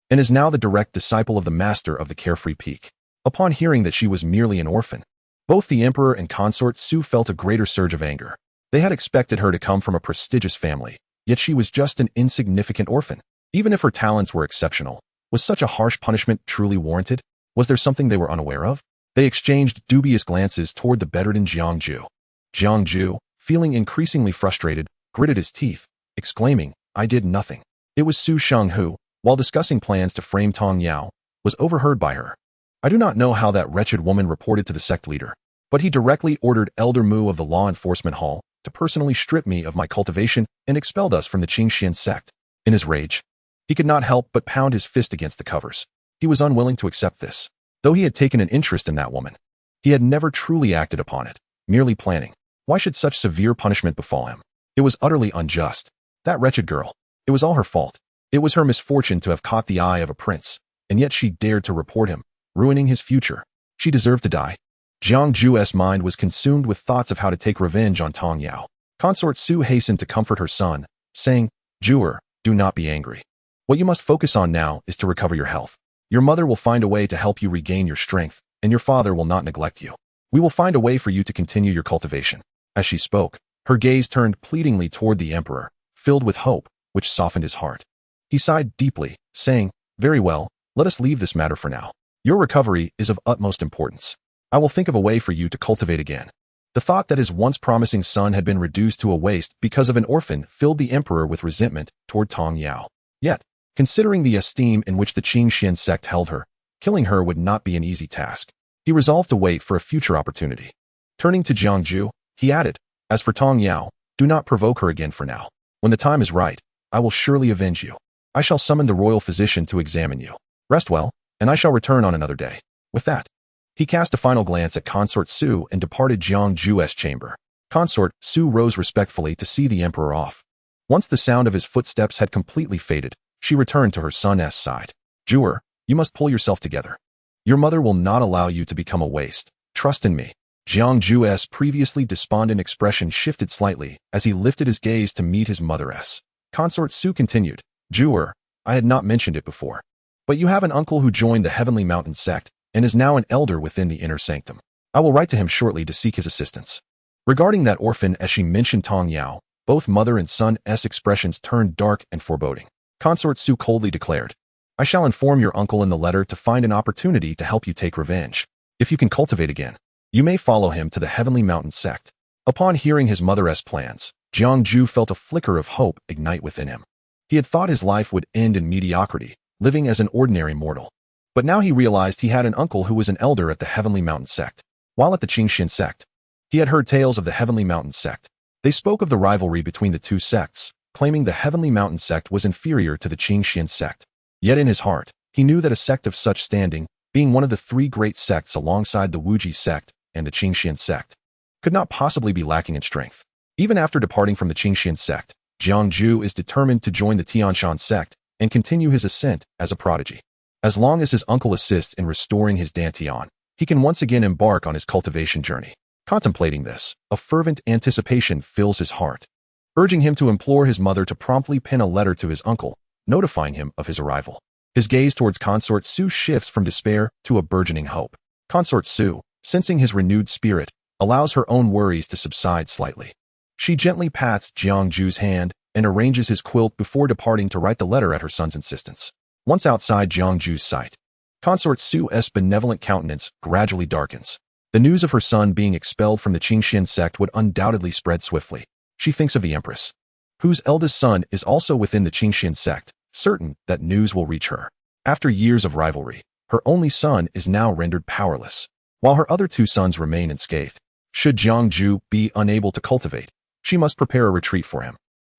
and is now the direct disciple of the master of the Carefree Peak. Upon hearing that she was merely an orphan, both the emperor and consort Su felt a greater surge of anger. They had expected her to come from a prestigious family, yet she was just an insignificant orphan. Even if her talents were exceptional, was such a harsh punishment truly warranted? Was there something they were unaware of? They exchanged dubious glances toward the bedridden Jiangju. Jiangju, feeling increasingly frustrated, gritted his teeth, exclaiming, "I did nothing." It was Su Sheng who, while discussing plans to frame Tong Yao, was overheard by her. I do not know how that wretched woman reported to the sect leader, but he directly ordered Elder Mu of the Law Enforcement Hall to personally strip me of my cultivation and expelled us from the Qingxuan Sect. In his rage, he could not help but pound his fist against the covers. He was unwilling to accept this. Though he had taken an interest in that woman, he had never truly acted upon it, merely planning. Why should such severe punishment befall him? It was utterly unjust. That wretched girl. It was all her fault. It was her misfortune to have caught the eye of a prince, and yet she dared to report him, ruining his future. She deserved to die. Jiang Ju's mind was consumed with thoughts of how to take revenge on Tong Yao. Consort Su hastened to comfort her son, saying, "Juer, do not be angry. What you must focus on now is to recover your health. Your mother will find a way to help you regain your strength, and your father will not neglect you. We will find a way for you to continue your cultivation." As she spoke, her gaze turned pleadingly toward the emperor, filled with hope, which softened his heart. He sighed deeply, saying, "Very well, let us leave this matter for now. Your recovery is of utmost importance. I will think of a way for you to cultivate again." The thought that his once promising son had been reduced to a waste because of an orphan filled the emperor with resentment toward Tong Yao. Yet, considering the esteem in which the Qingxuan sect held her, killing her would not be an easy task. He resolved to wait for a future opportunity. Turning to Jiangju, he added, "As for Tong Yao, do not provoke her again for now. When the time is right, I will surely avenge you. I shall summon the royal physician to examine you. Rest well, and I shall return on another day." With that, he cast a final glance at Consort Su and departed Jiangju's chamber. Consort Su rose respectfully to see the emperor off. Once the sound of his footsteps had completely faded, she returned to her son's side. "Juer, you must pull yourself together. Your mother will not allow you to become a waste. Trust in me." Jiangju's previously despondent expression shifted slightly as he lifted his gaze to meet his mother's. Consort Su continued, "Juer, I had not mentioned it before, but you have an uncle who joined the Heavenly Mountain Sect and is now an elder within the inner sanctum. I will write to him shortly to seek his assistance." Regarding that orphan as she mentioned Tong Yao, both mother and son's expressions turned dark and foreboding. Consort Su coldly declared, "I shall inform your uncle in the letter to find an opportunity to help you take revenge. If you can cultivate again, you may follow him to the Heavenly Mountain Sect." Upon hearing his mother's plans, Jiangju felt a flicker of hope ignite within him. He had thought his life would end in mediocrity, living as an ordinary mortal. But now he realized he had an uncle who was an elder at the Heavenly Mountain Sect. While at the Qingxuan Sect, he had heard tales of the Heavenly Mountain Sect. They spoke of the rivalry between the two sects, claiming the Heavenly Mountain Sect was inferior to the Qingxuan Sect. Yet in his heart, he knew that a sect of such standing, being one of the 3 great sects alongside the Wuji Sect and the Qingxuan Sect, could not possibly be lacking in strength. Even after departing from the Qingxuan Sect, Jiangju is determined to join the Qingxuan Sect and continue his ascent as a prodigy. As long as his uncle assists in restoring his dantian, he can once again embark on his cultivation journey. Contemplating this, a fervent anticipation fills his heart, urging him to implore his mother to promptly pen a letter to his uncle, notifying him of his arrival. His gaze towards Consort Su shifts from despair to a burgeoning hope. Consort Su, sensing his renewed spirit, allows her own worries to subside slightly. She gently pats Jiangju's hand and arranges his quilt before departing to write the letter at her son's insistence. Once outside Jiangju's sight, Consort Su's benevolent countenance gradually darkens. The news of her son being expelled from the Qingxuan sect would undoubtedly spread swiftly. She thinks of the empress, whose eldest son is also within the Qingxuan sect, certain that news will reach her. After years of rivalry, her only son is now rendered powerless, while her other 2 sons remain unscathed. Should Jiangju be unable to cultivate, she must prepare a retreat for him.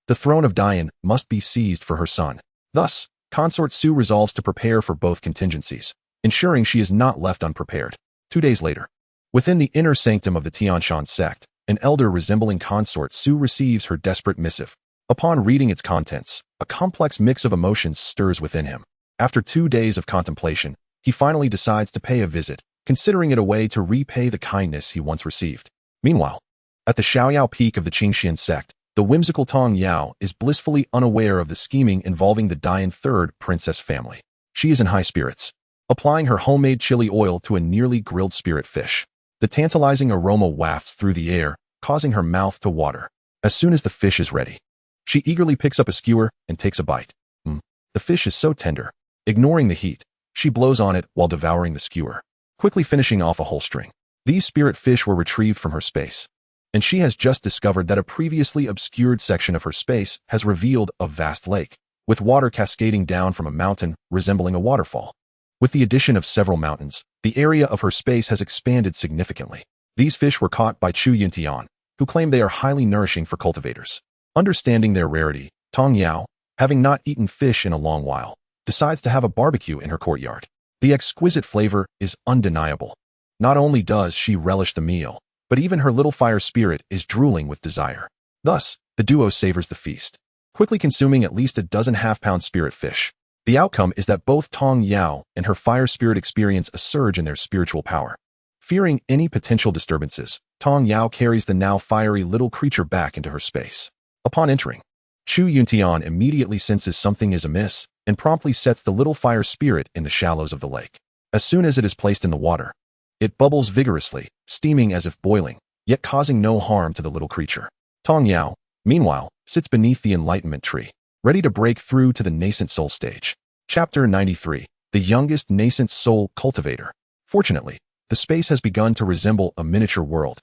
The throne of Dian must be seized for her son. Thus, Consort Su resolves to prepare for both contingencies, ensuring she is not left unprepared. 2 days later, within the inner sanctum of the Qingxuan sect, an elder resembling Consort Su receives her desperate missive. Upon reading its contents, a complex mix of emotions stirs within him. After 2 days of contemplation, he finally decides to pay a visit, considering it a way to repay the kindness he once received. Meanwhile, at the Xiaoyao peak of the Qingxian sect, The whimsical Tong Yao is blissfully unaware of the scheming involving the Dian third princess family. She is in high spirits, applying her homemade chili oil to a nearly grilled spirit fish. The tantalizing aroma wafts through the air, causing her mouth to water. As soon as the fish is ready, she eagerly picks up a skewer and takes a bite. The fish is so tender. Ignoring the heat, she blows on it while devouring the skewer, quickly finishing off a whole string. These spirit fish were retrieved from her space, and she has just discovered that a previously obscured section of her space has revealed a vast lake, with water cascading down from a mountain resembling a waterfall. With the addition of several mountains, the area of her space has expanded significantly. These fish were caught by Chu Yuntian, who claim they are highly nourishing for cultivators. Understanding their rarity, Tong Yao, having not eaten fish in a long while, decides to have a barbecue in her courtyard. The exquisite flavor is undeniable. Not only does she relish the meal, but even her little fire spirit is drooling with desire. Thus, the duo savors the feast, quickly consuming at least a dozen half-pound spirit fish. The outcome is that both Tong Yao and her fire spirit experience a surge in their spiritual power. Fearing any potential disturbances, Tong Yao carries the now fiery little creature back into her space. Upon entering, Chu Yuntian immediately senses something is amiss and promptly sets the little fire spirit in the shallows of the lake. As soon as it is placed in the water, it bubbles vigorously, steaming as if boiling, yet causing no harm to the little creature. Tong Yao, meanwhile, sits beneath the enlightenment tree, ready to break through to the nascent soul stage. Chapter 93. The youngest nascent soul cultivator. Fortunately, the space has begun to resemble a miniature world,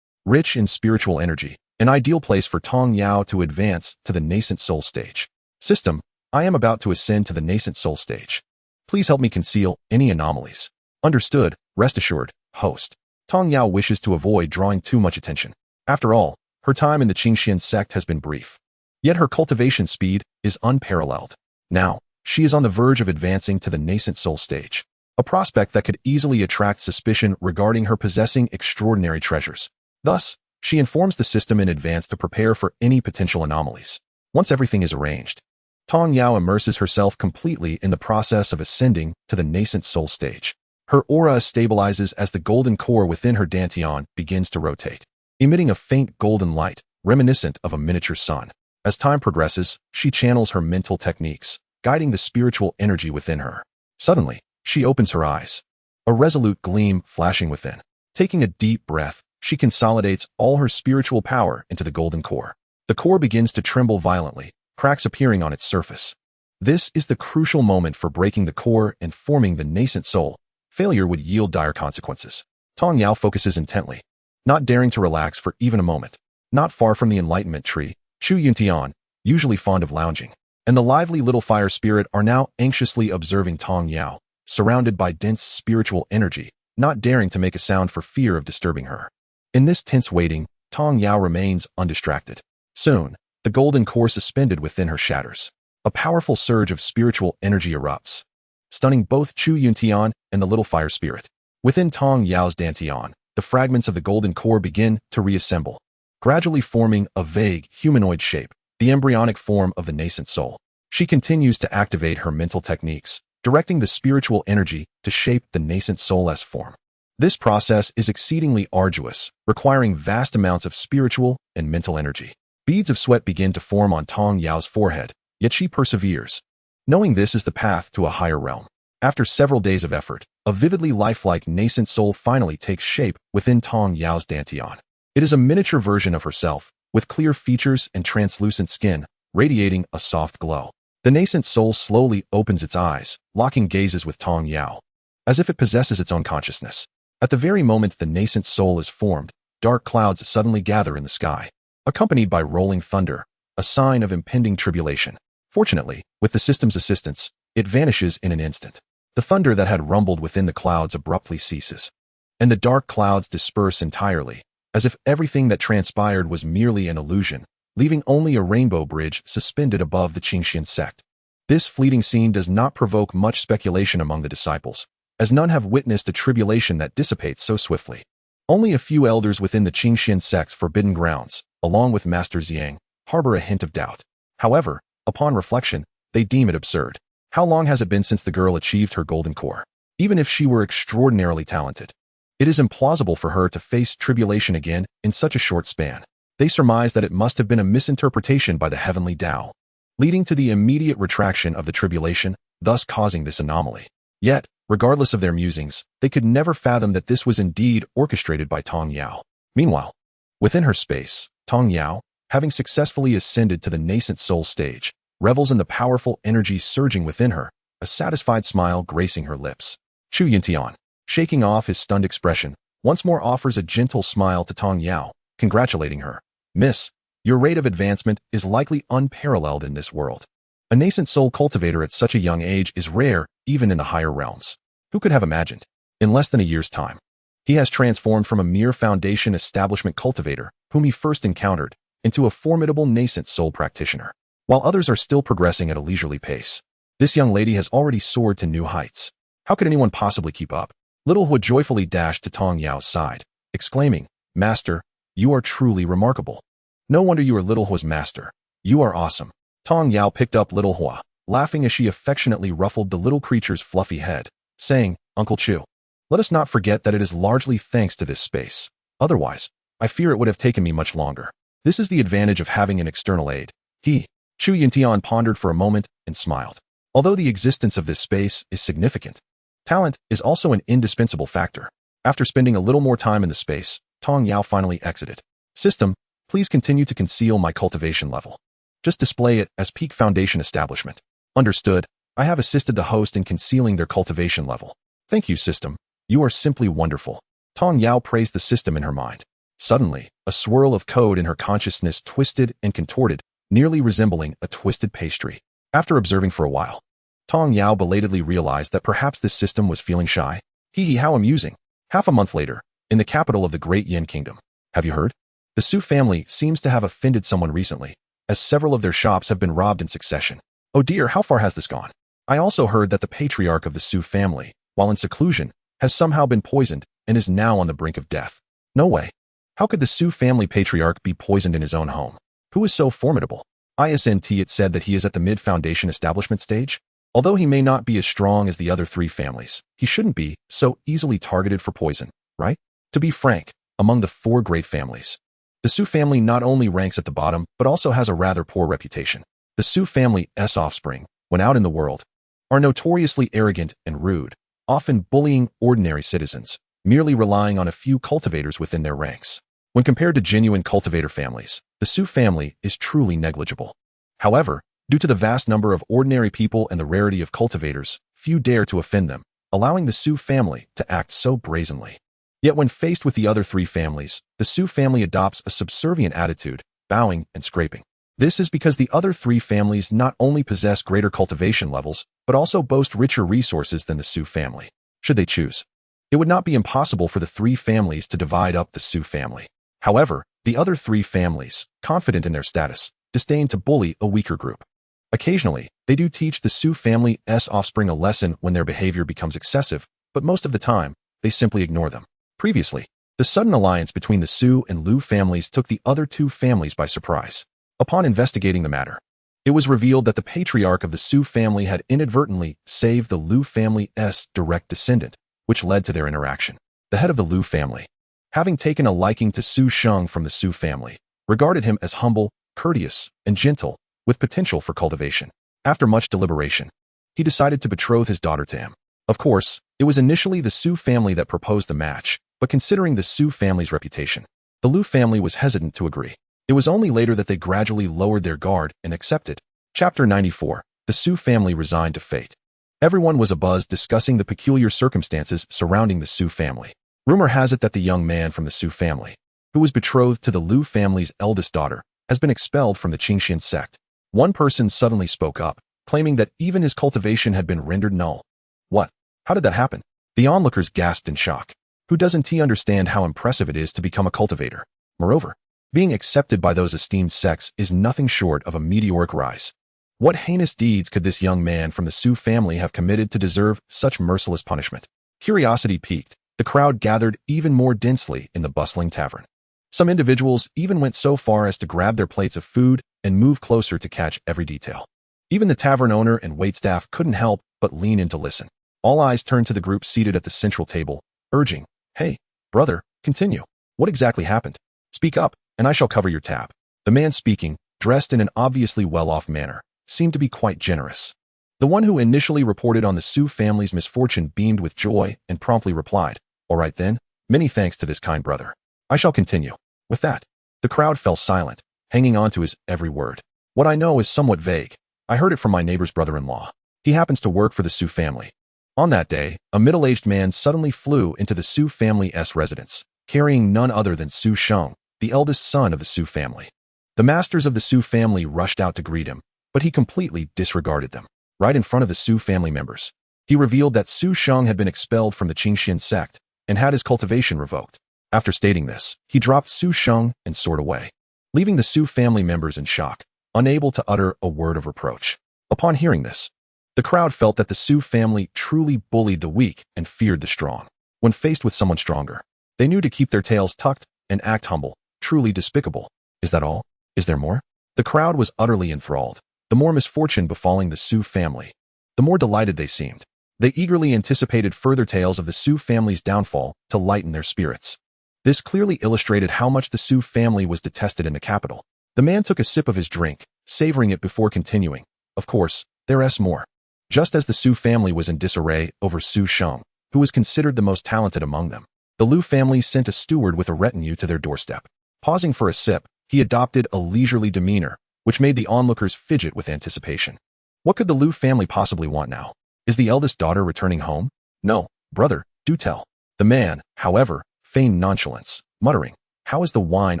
rich in spiritual energy, an ideal place for Tong Yao to advance to the nascent soul stage. System, I am about to ascend to the nascent soul stage. Please help me conceal any anomalies. Understood, rest assured, host. Tong Yao wishes to avoid drawing too much attention. After all, her time in the Qingxuan Sect has been brief. Yet her cultivation speed is unparalleled. Now, she is on the verge of advancing to the nascent soul stage, a prospect that could easily attract suspicion regarding her possessing extraordinary treasures. Thus, she informs the system in advance to prepare for any potential anomalies. Once everything is arranged, Tong Yao immerses herself completely in the process of ascending to the nascent soul stage. Her aura stabilizes as the golden core within her dantian begins to rotate, emitting a faint golden light, reminiscent of a miniature sun. As time progresses, she channels her mental techniques, guiding the spiritual energy within her. Suddenly, she opens her eyes, a resolute gleam flashing within. Taking a deep breath, she consolidates all her spiritual power into the golden core. The core begins to tremble violently, cracks appearing on its surface. This is the crucial moment for breaking the core and forming the nascent soul. Failure would yield dire consequences. Tong Yao focuses intently, not daring to relax for even a moment. Not far from the enlightenment tree, Chu Yuntian, usually fond of lounging, and the lively little fire spirit are now anxiously observing Tong Yao, surrounded by dense spiritual energy, not daring to make a sound for fear of disturbing her. In this tense waiting, Tong Yao remains undistracted. Soon, the golden core suspended within her shatters. A powerful surge of spiritual energy erupts, stunning both Chu Yuntian and the little fire spirit. Within Tong Yao's dantian, the fragments of the golden core begin to reassemble, gradually forming a vague, humanoid shape, the embryonic form of the nascent soul. She continues to activate her mental techniques, directing the spiritual energy to shape the nascent soul's form. This process is exceedingly arduous, requiring vast amounts of spiritual and mental energy. Beads of sweat begin to form on Tong Yao's forehead, yet she perseveres, knowing this is the path to a higher realm. After several days of effort, a vividly lifelike nascent soul finally takes shape within Tong Yao's dantian. It is a miniature version of herself, with clear features and translucent skin, radiating a soft glow. The nascent soul slowly opens its eyes, locking gazes with Tong Yao, as if it possesses its own consciousness. At the very moment the nascent soul is formed, dark clouds suddenly gather in the sky, accompanied by rolling thunder, a sign of impending tribulation. Fortunately, with the system's assistance, it vanishes in an instant. The thunder that had rumbled within the clouds abruptly ceases, and the dark clouds disperse entirely, as if everything that transpired was merely an illusion, leaving only a rainbow bridge suspended above the Qingxuan Sect. This fleeting scene does not provoke much speculation among the disciples, as none have witnessed a tribulation that dissipates so swiftly. Only a few elders within the Qingxuan Sect's forbidden grounds, along with Master Xiang, harbor a hint of doubt. However, upon reflection, they deem it absurd. How long has it been since the girl achieved her golden core? Even if she were extraordinarily talented, it is implausible for her to face tribulation again in such a short span. They surmised that it must have been a misinterpretation by the heavenly Tao, leading to the immediate retraction of the tribulation, thus causing this anomaly. Yet, regardless of their musings, they could never fathom that this was indeed orchestrated by Tong Yao. Meanwhile, within her space, Tong Yao, having successfully ascended to the nascent soul stage, revels in the powerful energy surging within her, a satisfied smile gracing her lips. Chu Yuntian, shaking off his stunned expression, once more offers a gentle smile to Tong Yao, congratulating her. Miss, your rate of advancement is likely unparalleled in this world. A nascent soul cultivator at such a young age is rare, even in the higher realms. Who could have imagined? In less than a year's time, he has transformed from a mere foundation establishment cultivator, whom he first encountered, into a formidable nascent soul practitioner. While others are still progressing at a leisurely pace, this young lady has already soared to new heights. How could anyone possibly keep up? Little Hua joyfully dashed to Tong Yao's side, exclaiming, Master, you are truly remarkable. No wonder you are Little Hua's master. You are awesome. Tong Yao picked up Little Hua, laughing as she affectionately ruffled the little creature's fluffy head, saying, Uncle Chu, let us not forget that it is largely thanks to this space. Otherwise, I fear it would have taken me much longer. This is the advantage of having an external aid. Chu Yuntian pondered for a moment and smiled. Although the existence of this space is significant, talent is also an indispensable factor. After spending a little more time in the space, Tong Yao finally exited. System, please continue to conceal my cultivation level. Just display it as peak foundation establishment. Understood. I have assisted the host in concealing their cultivation level. Thank you, system. You are simply wonderful. Tong Yao praised the system in her mind. Suddenly, a swirl of code in her consciousness twisted and contorted, nearly resembling a twisted pastry. After observing for a while, Tong Yao belatedly realized that perhaps this system was feeling shy. How amusing. Half a month later, in the capital of the Great Yin Kingdom. Have you heard? The Su family seems to have offended someone recently, as several of their shops have been robbed in succession. Oh dear, how far has this gone? I also heard that the patriarch of the Su family, while in seclusion, has somehow been poisoned and is now on the brink of death. No way. How could the Su family patriarch be poisoned in his own home? Who is so formidable? It said that he is at the mid-foundation establishment stage. Although he may not be as strong as the other three families, he shouldn't be so easily targeted for poison, right? To be frank, among the four great families, the Su family not only ranks at the bottom, but also has a rather poor reputation. The Su family's offspring, when out in the world, are notoriously arrogant and rude, often bullying ordinary citizens, merely relying on a few cultivators within their ranks. When compared to genuine cultivator families, the Su family is truly negligible. However, due to the vast number of ordinary people and the rarity of cultivators, few dare to offend them, allowing the Su family to act so brazenly. Yet when faced with the other three families, the Su family adopts a subservient attitude, bowing and scraping. This is because the other three families not only possess greater cultivation levels, but also boast richer resources than the Su family. Should they choose, it would not be impossible for the three families to divide up the Su family. However, the other three families, confident in their status, disdain to bully a weaker group. Occasionally, they do teach the Su family's offspring a lesson when their behavior becomes excessive, but most of the time, they simply ignore them. Previously, the sudden alliance between the Su and Lu families took the other two families by surprise. Upon investigating the matter, it was revealed that the patriarch of the Su family had inadvertently saved the Lu family's direct descendant, which led to their interaction. The head of the Lu family, having taken a liking to Su Sheng from the Su family, regarded him as humble, courteous, and gentle, with potential for cultivation. After much deliberation, he decided to betroth his daughter to him. Of course, it was initially the Su family that proposed the match, but considering the Su family's reputation, the Lu family was hesitant to agree. It was only later that they gradually lowered their guard and accepted. Chapter 94. The Su family resigned to fate. Everyone was abuzz discussing the peculiar circumstances surrounding the Su family. Rumor has it that the young man from the Su family, who was betrothed to the Lu family's eldest daughter, has been expelled from the Qingxuan Sect. One person suddenly spoke up, claiming that even his cultivation had been rendered null. What? How did that happen? The onlookers gasped in shock. Who doesn't understand how impressive it is to become a cultivator? Moreover, being accepted by those esteemed sects is nothing short of a meteoric rise. What heinous deeds could this young man from the Su family have committed to deserve such merciless punishment? Curiosity piqued. The crowd gathered even more densely in the bustling tavern. Some individuals even went so far as to grab their plates of food and move closer to catch every detail. Even the tavern owner and waitstaff couldn't help but lean in to listen. All eyes turned to the group seated at the central table, urging, "Hey, brother, continue. What exactly happened? Speak up." and I shall cover your tab. The man speaking, dressed in an obviously well-off manner, seemed to be quite generous. The one who initially reported on the Su family's misfortune beamed with joy and promptly replied, "All right then, many thanks to this kind brother. I shall continue." With that, the crowd fell silent, hanging on to his every word. "What I know is somewhat vague. I heard it from my neighbor's brother-in-law. He happens to work for the Su family." On that day, a middle-aged man suddenly flew into the Su family's residence, carrying none other than Su Sheng, the eldest son of the Su family. The masters of the Su family rushed out to greet him, but he completely disregarded them. Right in front of the Su family members, he revealed that Su Sheng had been expelled from the Qingxuan Sect and had his cultivation revoked. After stating this, he dropped Su Sheng and soared away, leaving the Su family members in shock, unable to utter a word of reproach. Upon hearing this, the crowd felt that the Su family truly bullied the weak and feared the strong. When faced with someone stronger, they knew to keep their tails tucked and act humble, truly despicable. Is that all? Is there more? The crowd was utterly enthralled. The more misfortune befalling the Su family, the more delighted they seemed. They eagerly anticipated further tales of the Su family's downfall to lighten their spirits. This clearly illustrated how much the Su family was detested in the capital. The man took a sip of his drink, savoring it before continuing. Of course, there's more. Just as the Su family was in disarray over Su Sheng, who was considered the most talented among them, the Liu family sent a steward with a retinue to their doorstep. Pausing for a sip, he adopted a leisurely demeanor, which made the onlookers fidget with anticipation. What could the Liu family possibly want now? Is the eldest daughter returning home? No, brother, do tell. The man, however, feigned nonchalance, muttering, "How is the wine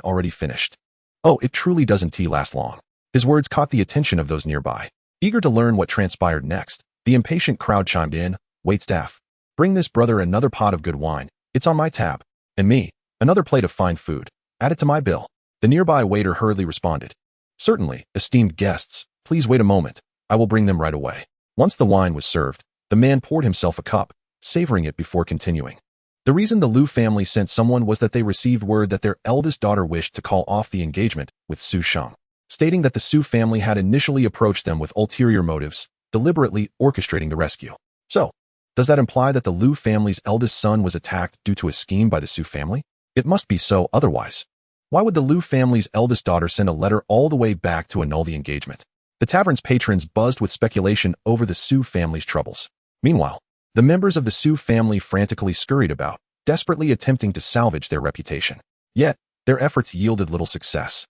already finished? Oh, it truly doesn't last long." His words caught the attention of those nearby. Eager to learn what transpired next, the impatient crowd chimed in, "Waitstaff, bring this brother another pot of good wine. It's on my tab. And me, another plate of fine food. Add it to my bill." The nearby waiter hurriedly responded, "Certainly, esteemed guests, please wait a moment. I will bring them right away." Once the wine was served, the man poured himself a cup, savoring it before continuing. The reason the Liu family sent someone was that they received word that their eldest daughter wished to call off the engagement with Su Sheng, stating that the Su family had initially approached them with ulterior motives, deliberately orchestrating the rescue. So, does that imply that the Liu family's eldest son was attacked due to a scheme by the Su family? It must be so, otherwise. Why would the Liu family's eldest daughter send a letter all the way back to annul the engagement? The tavern's patrons buzzed with speculation over the Su family's troubles. Meanwhile, the members of the Su family frantically scurried about, desperately attempting to salvage their reputation. Yet, their efforts yielded little success,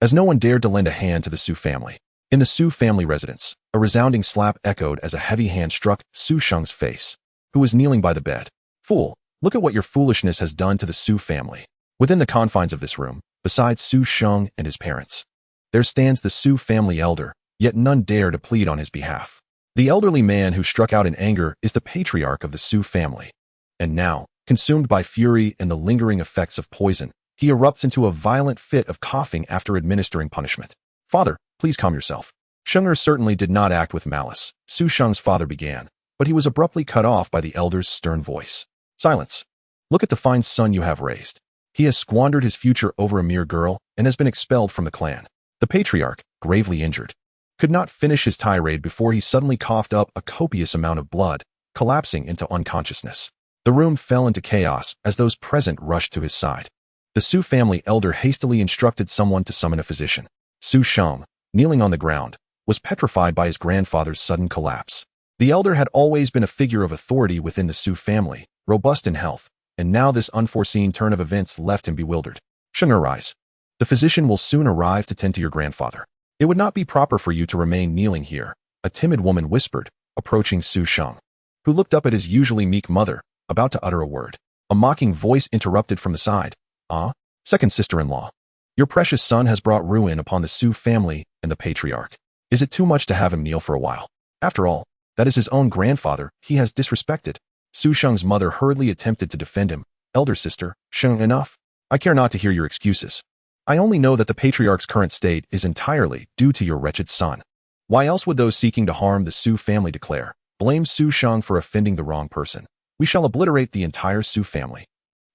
as no one dared to lend a hand to the Su family. In the Su family residence, a resounding slap echoed as a heavy hand struck Su Sheng's face, who was kneeling by the bed. "Fool, look at what your foolishness has done to the Su family." Within the confines of this room, besides Su Sheng and his parents, there stands the Su family elder, yet none dare to plead on his behalf. The elderly man who struck out in anger is the patriarch of the Su family. And now, consumed by fury and the lingering effects of poison, he erupts into a violent fit of coughing after administering punishment. "Father, please calm yourself." Shenger certainly did not act with malice. Su Sheng's father began, but he was abruptly cut off by the elder's stern voice. "Silence. Look at the fine son you have raised. He has squandered his future over a mere girl and has been expelled from the clan." The patriarch, gravely injured, could not finish his tirade before he suddenly coughed up a copious amount of blood, collapsing into unconsciousness. The room fell into chaos as those present rushed to his side. The Su family elder hastily instructed someone to summon a physician. Su Sheng, kneeling on the ground, was petrified by his grandfather's sudden collapse. The elder had always been a figure of authority within the Su family, robust in health, and now this unforeseen turn of events left him bewildered. "Shenger, rise. The physician will soon arrive to tend to your grandfather. It would not be proper for you to remain kneeling here," a timid woman whispered, approaching Su Sheng, who looked up at his usually meek mother, about to utter a word. A mocking voice interrupted from the side. "Ah, second sister-in-law. Your precious son has brought ruin upon the Su family and the patriarch. Is it too much to have him kneel for a while? After all, that is his own grandfather he has disrespected." Su Sheng's mother hurriedly attempted to defend him. "Elder sister, Sheng, enough. I care not to hear your excuses. I only know that the patriarch's current state is entirely due to your wretched son. Why else would those seeking to harm the Su family declare? Blame Su Sheng for offending the wrong person. We shall obliterate the entire Su family."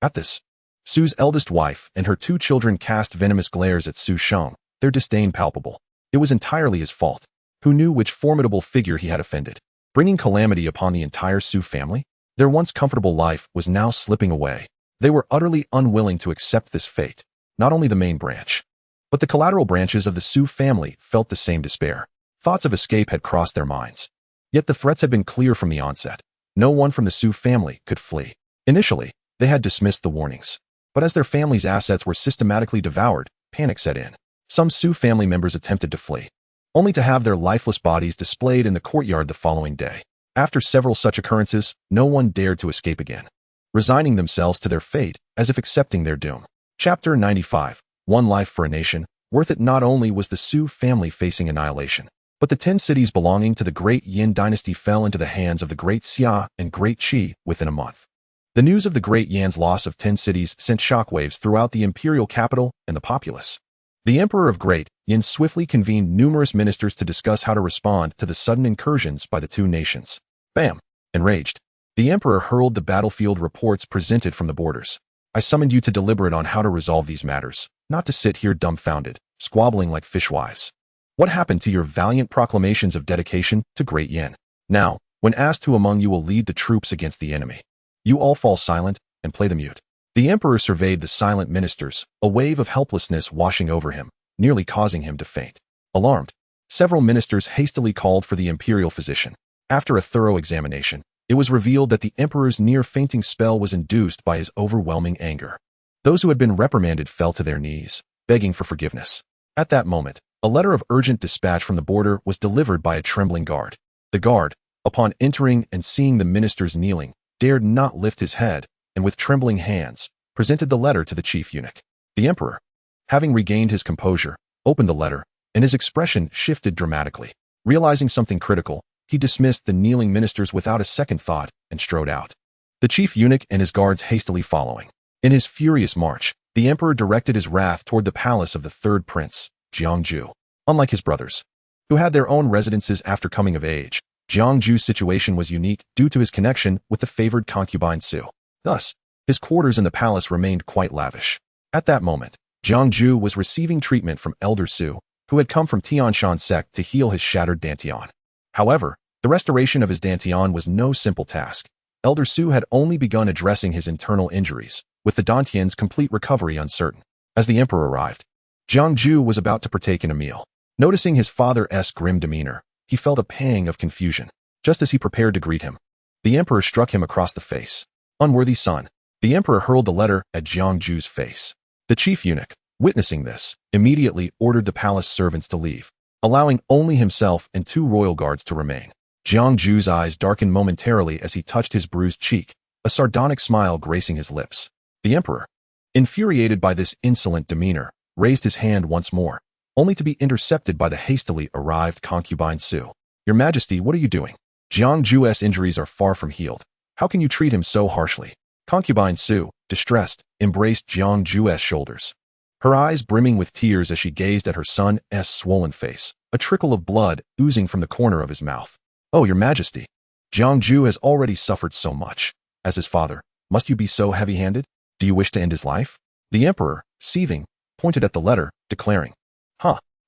At this, Su's eldest wife and her 2 children cast venomous glares at Su Sheng, their disdain palpable. It was entirely his fault. Who knew which formidable figure he had offended, bringing calamity upon the entire Su family? Their once comfortable life was now slipping away. They were utterly unwilling to accept this fate. Not only the main branch, but the collateral branches of the Su family felt the same despair. Thoughts of escape had crossed their minds. Yet the threats had been clear from the onset. No one from the Su family could flee. Initially, they had dismissed the warnings. But as their family's assets were systematically devoured, panic set in. Some Su family members attempted to flee, only to have their lifeless bodies displayed in the courtyard the following day. After several such occurrences, no one dared to escape again, resigning themselves to their fate as if accepting their doom. Chapter 95. One Life for a Nation. Worth it. Not only was the Su family facing annihilation, but the 10 cities belonging to the Great Yin dynasty fell into the hands of the Great Xia and Great Qi within a month. The news of the Great Yan's loss of 10 cities sent shockwaves throughout the imperial capital and the populace. The Emperor of Great Yin swiftly convened numerous ministers to discuss how to respond to the sudden incursions by the two nations. Bam! Enraged, the Emperor hurled the battlefield reports presented from the borders. I summoned you to deliberate on how to resolve these matters, not to sit here dumbfounded, squabbling like fishwives. What happened to your valiant proclamations of dedication to Great Yin? Now, when asked who among you will lead the troops against the enemy, you all fall silent and play the mute. The Emperor surveyed the silent ministers, a wave of helplessness washing over him, nearly causing him to faint. Alarmed, several ministers hastily called for the imperial physician. After a thorough examination, it was revealed that the Emperor's near-fainting spell was induced by his overwhelming anger. Those who had been reprimanded fell to their knees, begging for forgiveness. At that moment, a letter of urgent dispatch from the border was delivered by a trembling guard. The guard, upon entering and seeing the ministers kneeling, dared not lift his head, and with trembling hands, presented the letter to the chief eunuch. The Emperor, having regained his composure, opened the letter, and his expression shifted dramatically. Realizing something critical, he dismissed the kneeling ministers without a second thought and strode out, the chief eunuch and his guards hastily following. In his furious march, the Emperor directed his wrath toward the palace of the third prince, Jiangju. Unlike his brothers, who had their own residences after coming of age, Jiangju's situation was unique due to his connection with the favored concubine Su. Thus, his quarters in the palace remained quite lavish. At that moment, Jiangju was receiving treatment from Elder Su, who had come from Qingxuan Sect to heal his shattered dantian. However, the restoration of his dantian was no simple task. Elder Su had only begun addressing his internal injuries, with the dantian's complete recovery uncertain. As the Emperor arrived, Jiangju was about to partake in a meal. Noticing his father's grim demeanor, he felt a pang of confusion. Just as he prepared to greet him, the Emperor struck him across the face. Unworthy son. The Emperor hurled the letter at Jiangju's face. The chief eunuch, witnessing this, immediately ordered the palace servants to leave, allowing only himself and 2 royal guards to remain. Jiangju's eyes darkened momentarily as he touched his bruised cheek, a sardonic smile gracing his lips. The Emperor, infuriated by this insolent demeanor, raised his hand once more, only to be intercepted by the hastily arrived concubine Su. Your Majesty, what are you doing? Jiangju's injuries are far from healed. How can you treat him so harshly? Concubine Su, distressed, embraced Jiangju's shoulders, her eyes brimming with tears as she gazed at her son's swollen face, a trickle of blood oozing from the corner of his mouth. Oh, Your Majesty, Jiangju has already suffered so much. As his father, must you be so heavy-handed? Do you wish to end his life? The Emperor, seething, pointed at the letter, declaring,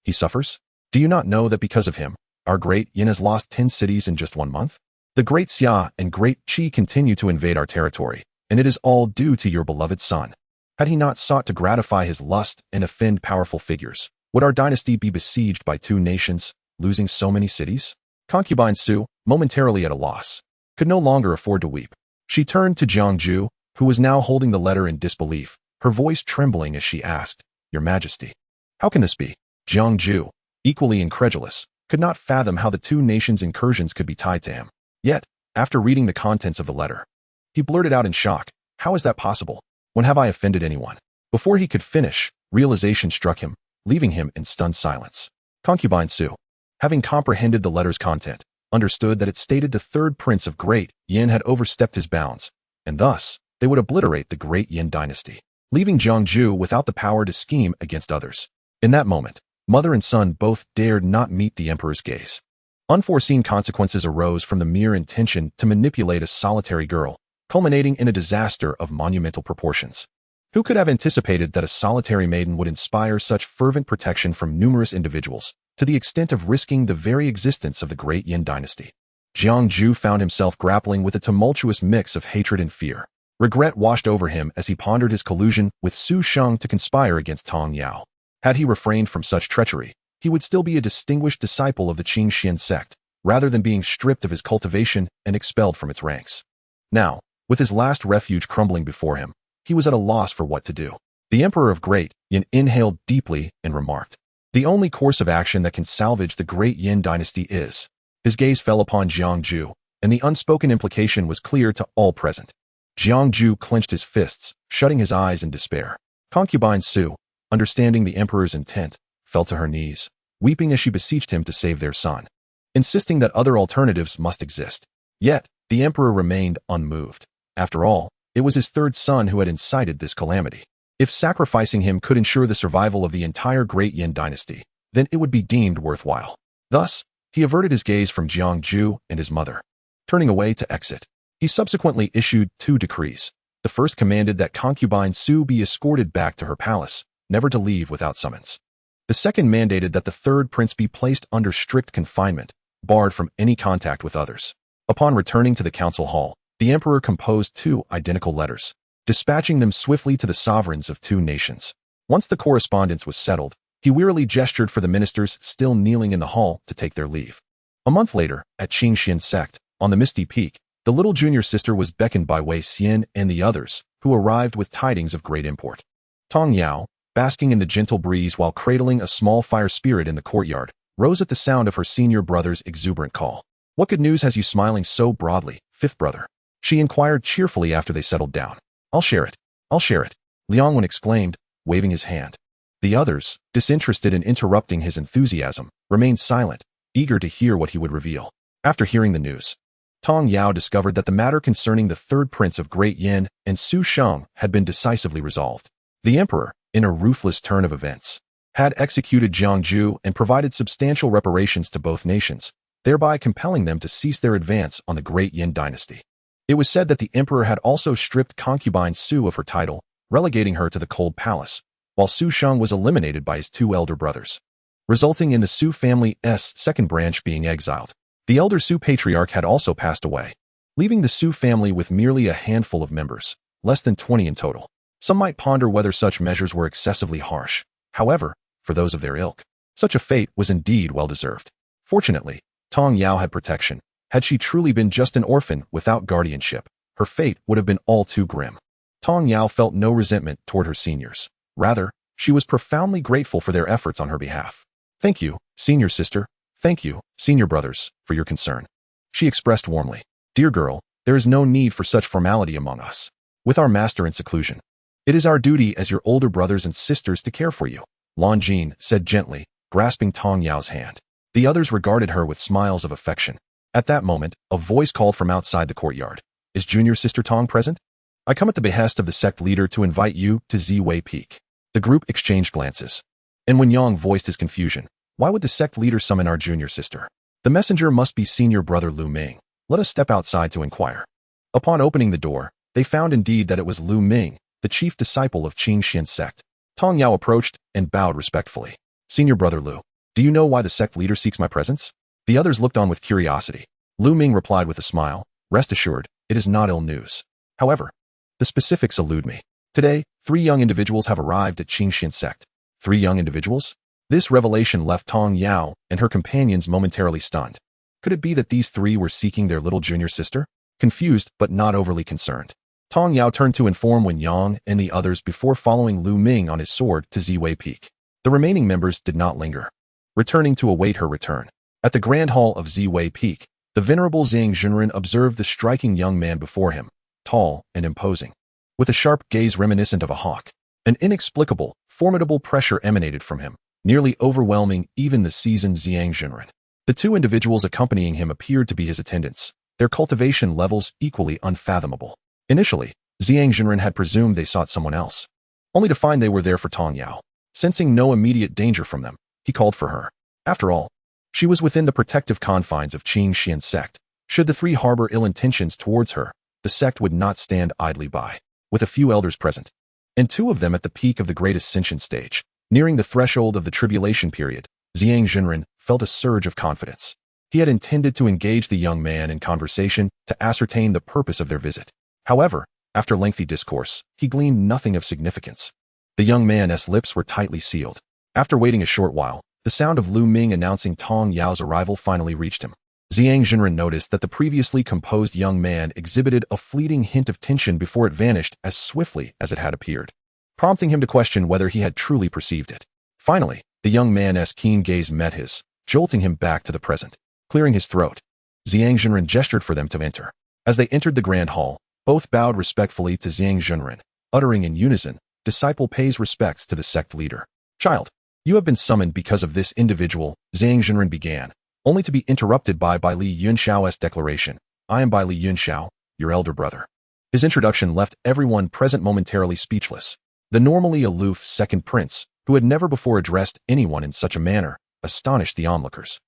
he suffers? Do you not know that because of him, our Great Yin has lost 10 cities in just 1 month? The Great Xia and Great Qi continue to invade our territory, and it is all due to your beloved son. Had he not sought to gratify his lust and offend powerful figures, would our dynasty be besieged by 2 nations, losing so many cities? Concubine Su, momentarily at a loss, could no longer afford to weep. She turned to Jiangju, who was now holding the letter in disbelief, her voice trembling as she asked, Your Majesty, how can this be? Jiangju, equally incredulous, could not fathom how the 2 nations' incursions could be tied to him. Yet, after reading the contents of the letter, he blurted out in shock, How is that possible? When have I offended anyone? Before he could finish, realization struck him, leaving him in stunned silence. Concubine Su, having comprehended the letter's content, understood that it stated the third prince of Great Yin had overstepped his bounds, and thus, they would obliterate the Great Yin dynasty, leaving Jiangju without the power to scheme against others. In that moment, mother and son both dared not meet the Emperor's gaze. Unforeseen consequences arose from the mere intention to manipulate a solitary girl, culminating in a disaster of monumental proportions. Who could have anticipated that a solitary maiden would inspire such fervent protection from numerous individuals, to the extent of risking the very existence of the Great Yin dynasty? Jiangju found himself grappling with a tumultuous mix of hatred and fear. Regret washed over him as he pondered his collusion with Su Sheng to conspire against Tong Yao. Had he refrained from such treachery, he would still be a distinguished disciple of the Qingxuan Sect, rather than being stripped of his cultivation and expelled from its ranks. Now, with his last refuge crumbling before him, he was at a loss for what to do. The Emperor of Great Yin inhaled deeply and remarked, "The only course of action that can salvage the Great Yin dynasty is." His gaze fell upon Jiangju, and the unspoken implication was clear to all present. Jiangju clenched his fists, shutting his eyes in despair. Concubine Su, understanding the Emperor's intent, fell to her knees, weeping as she beseeched him to save their son, insisting that other alternatives must exist. Yet, the Emperor remained unmoved. After all, it was his third son who had incited this calamity. If sacrificing him could ensure the survival of the entire Great Yin dynasty, then it would be deemed worthwhile. Thus, he averted his gaze from Jiangju and his mother. Turning away to exit, he subsequently issued 2 decrees. The first commanded that concubine Su be escorted back to her palace, never to leave without summons. The second mandated that the third prince be placed under strict confinement, barred from any contact with others. Upon returning to the council hall, the emperor composed 2 identical letters, dispatching them swiftly to the sovereigns of 2 nations. Once the correspondence was settled, he wearily gestured for the ministers still kneeling in the hall to take their leave. A month later, at Qingxuan Sect, on the Misty Peak, the little junior sister was beckoned by Wei Xian and the others, who arrived with tidings of great import. Tong Yao, basking in the gentle breeze while cradling a small fire spirit in the courtyard, rose at the sound of her senior brother's exuberant call. "What good news has you smiling so broadly, fifth brother?" she inquired cheerfully after they settled down. I'll share it. I'll share it," Liangwen exclaimed, waving his hand. The others, disinterested in interrupting his enthusiasm, remained silent, eager to hear what he would reveal. After hearing the news, Tong Yao discovered that the matter concerning the third prince of Great Yin and Su Sheng had been decisively resolved. The emperor, in a ruthless turn of events, had executed Jiangju and provided substantial reparations to both nations, thereby compelling them to cease their advance on the Great Yin dynasty. It was said that the emperor had also stripped concubine Su of her title, relegating her to the cold palace, while Su Sheng was eliminated by his 2 elder brothers, resulting in the Su family's second branch being exiled. The elder Su patriarch had also passed away, leaving the Su family with merely a handful of members, less than 20 in total. Some might ponder whether such measures were excessively harsh. However, for those of their ilk, such a fate was indeed well-deserved. Fortunately, Tong Yao had protection. Had she truly been just an orphan without guardianship, her fate would have been all too grim. Tong Yao felt no resentment toward her seniors. Rather, she was profoundly grateful for their efforts on her behalf. "Thank you, senior sister. Thank you, senior brothers, for your concern," she expressed warmly. "Dear girl, there is no need for such formality among us. With our master in seclusion, it is our duty as your older brothers and sisters to care for you," Lan Jin said gently, grasping Tong Yao's hand. The others regarded her with smiles of affection. At that moment, a voice called from outside the courtyard. "Is junior sister Tong present? I come at the behest of the sect leader to invite you to Ziwei Peak." The group exchanged glances. And when Yang voiced his confusion, "Why would the sect leader summon our junior sister? The messenger must be senior brother Lu Ming. Let us step outside to inquire." Upon opening the door, they found indeed that it was Lu Ming, the chief disciple of Qingxuan Sect. Tong Yao approached and bowed respectfully. "Senior brother Lu, do you know why the sect leader seeks my presence?" The others looked on with curiosity. Lu Ming replied with a smile, "Rest assured, it is not ill news. However, the specifics elude me. Today, 3 young individuals have arrived at Qingxuan Sect." 3 young individuals? This revelation left Tong Yao and her companions momentarily stunned. Could it be that these 3 were seeking their little junior sister? Confused but not overly concerned, Tong Yao turned to inform Wen Yang and the others before following Lu Ming on his sword to Ziwei Peak. The remaining members did not linger, returning to await her return. At the grand hall of Ziwei Peak, the venerable Zhang Zhenren observed the striking young man before him, tall and imposing, with a sharp gaze reminiscent of a hawk. An inexplicable, formidable pressure emanated from him, nearly overwhelming even the seasoned Zhang Zhenren. The 2 individuals accompanying him appeared to be his attendants, their cultivation levels equally unfathomable. Initially, Zhang Zhenren had presumed they sought someone else, only to find they were there for Tong Yao. Sensing no immediate danger from them, he called for her. After all, she was within the protective confines of Qingxuan Sect. Should the 3 harbor ill intentions towards her, the sect would not stand idly by. With a few elders present, and 2 of them at the peak of the great ascension stage, nearing the threshold of the tribulation period, Zhang Zhenren felt a surge of confidence. He had intended to engage the young man in conversation to ascertain the purpose of their visit. However, After lengthy discourse, he gleaned nothing of significance. The young man's lips were tightly sealed. After waiting a short while, the sound of Lu Ming announcing Tong Yao's arrival finally reached him. Zhang Zhenren noticed that the previously composed young man exhibited a fleeting hint of tension before it vanished as swiftly as it had appeared, prompting him to question whether he had truly perceived it. Finally, the young man's keen gaze met his, jolting him back to the present. Clearing his throat, Zhang Zhenren gestured for them to enter. As they entered the grand hall, both bowed respectfully to Zhang Zhenren, uttering in unison, "Disciple pays respects to the sect leader." "Child, you have been summoned because of this individual," Zhang Zhenren began, only to be interrupted by Li Yunxiao's declaration. "I am Li Yunxiao, your elder brother." His introduction left everyone present momentarily speechless. The normally aloof second prince, who had never before addressed anyone in such a manner, astonished the onlookers.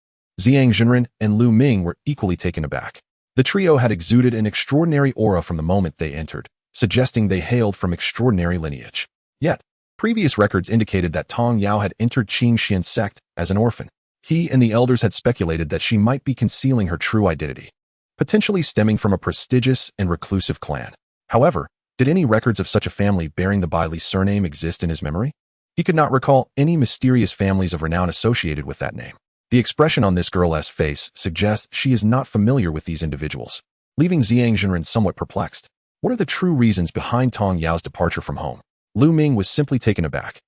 Zhang Zhenren and Lu Ming were equally taken aback. The trio had exuded an extraordinary aura from the moment they entered, suggesting they hailed from extraordinary lineage. Yet, previous records indicated that Tong Yao had entered Qingxuan Sect as an orphan. He and the elders had speculated that she might be concealing her true identity, potentially stemming from a prestigious and reclusive clan. However, did any records of such a family bearing the Li surname exist in his memory? He could not recall any mysterious families of renown associated with that name. The expression on this girl's face suggests she is not familiar with these individuals, leaving Zhang Zhenren somewhat perplexed. What are the true reasons behind Tong Yao's departure from home? Lu Ming was simply taken aback.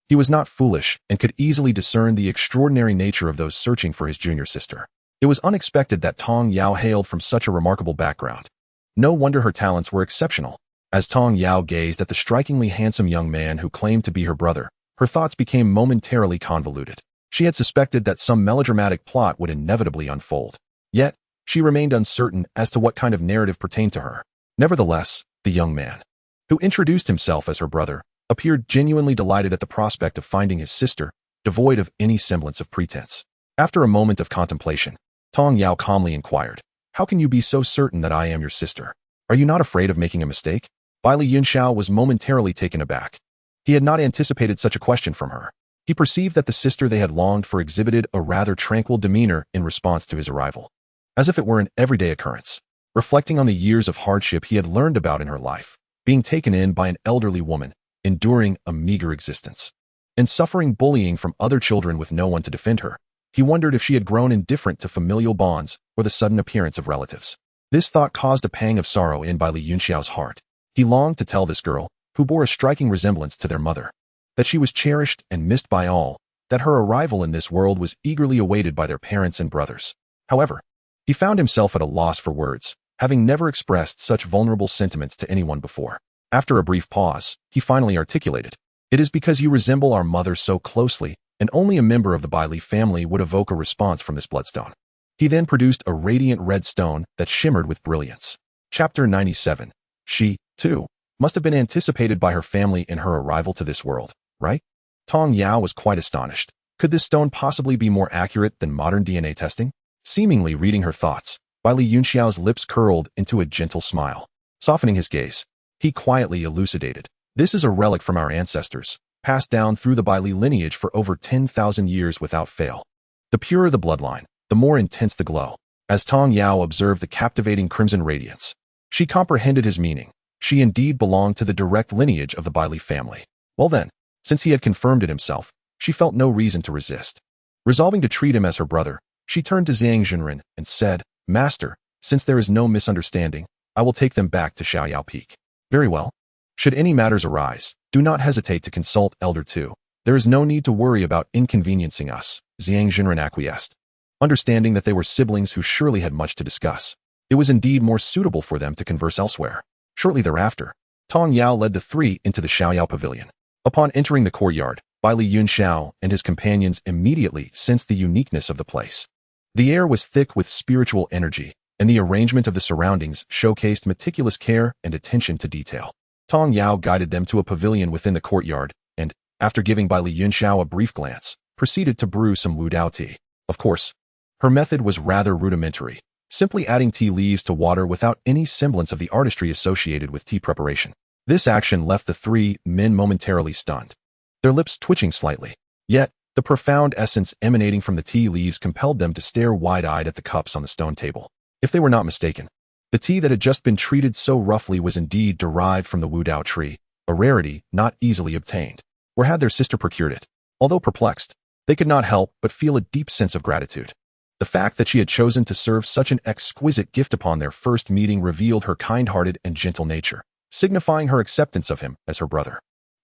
He was not foolish and could easily discern the extraordinary nature of those searching for his junior sister. It was unexpected that Tong Yao hailed from such a remarkable background. No wonder her talents were exceptional. As Tong Yao gazed at the strikingly handsome young man who claimed to be her brother, her thoughts became momentarily convoluted. She had suspected that some melodramatic plot would inevitably unfold. Yet, she remained uncertain as to what kind of narrative pertained to her. Nevertheless, the young man, who introduced himself as her brother, appeared genuinely delighted at the prospect of finding his sister, devoid of any semblance of pretense. After a moment of contemplation, Tong Yao calmly inquired, "How can you be so certain that I am your sister? Are you not afraid of making a mistake?" Li Yunxiao was momentarily taken aback. He had not anticipated such a question from her. He perceived that the sister they had longed for exhibited a rather tranquil demeanor in response to his arrival, as if it were an everyday occurrence. Reflecting on the years of hardship he had learned about in her life, being taken in by an elderly woman, enduring a meager existence, and suffering bullying from other children with no one to defend her, he wondered if she had grown indifferent to familial bonds or the sudden appearance of relatives. This thought caused a pang of sorrow in Li Yunxiao's heart. He longed to tell this girl, who bore a striking resemblance to their mother, that she was cherished and missed by all, that her arrival in this world was eagerly awaited by their parents and brothers. However, he found himself at a loss for words, having never expressed such vulnerable sentiments to anyone before. After a brief pause, he finally articulated, "It is because you resemble our mother so closely, and only a member of the Li family would evoke a response from this bloodstone." He then produced a radiant red stone that shimmered with brilliance. Chapter 97. She, too, must have been anticipated by her family in her arrival to this world, right? Tong Yao was quite astonished. Could this stone possibly be more accurate than modern DNA testing? Seemingly reading her thoughts, Li Yunxiao's lips curled into a gentle smile. Softening his gaze, he quietly elucidated, "This is a relic from our ancestors, passed down through the Li lineage for over 10,000 years without fail. The purer the bloodline, the more intense the glow." As Tong Yao observed the captivating crimson radiance, she comprehended his meaning. She indeed belonged to the direct lineage of the Li family. Well then, since he had confirmed it himself, she felt no reason to resist. Resolving to treat him as her brother, she turned to Zhang Zhenren and said, "Master, since there is no misunderstanding, I will take them back to Xiaoyao Peak." "Very well. Should any matters arise, do not hesitate to consult Elder 2. There is no need to worry about inconveniencing us," Zhang Zhenren acquiesced. Understanding that they were siblings who surely had much to discuss, it was indeed more suitable for them to converse elsewhere. Shortly thereafter, Tong Yao led the three into the Xiaoyao pavilion. Upon entering the courtyard, Li Yunxiao and his companions immediately sensed the uniqueness of the place. The air was thick with spiritual energy, and the arrangement of the surroundings showcased meticulous care and attention to detail. Tong Yao guided them to a pavilion within the courtyard, and, after giving Li Yunxiao a brief glance, proceeded to brew some wu dao tea. Of course, her method was rather rudimentary, simply adding tea leaves to water without any semblance of the artistry associated with tea preparation. This action left the three men momentarily stunned, their lips twitching slightly. Yet, the profound essence emanating from the tea leaves compelled them to stare wide-eyed at the cups on the stone table. If they were not mistaken, The tea that had just been treated so roughly was indeed derived from the Wudao tree, a rarity not easily obtained. Where had their sister procured it? Although perplexed, they could not help but feel a deep sense of gratitude. The fact that she had chosen to serve such an exquisite gift upon their first meeting revealed her kind-hearted and gentle nature, signifying her acceptance of him as her brother.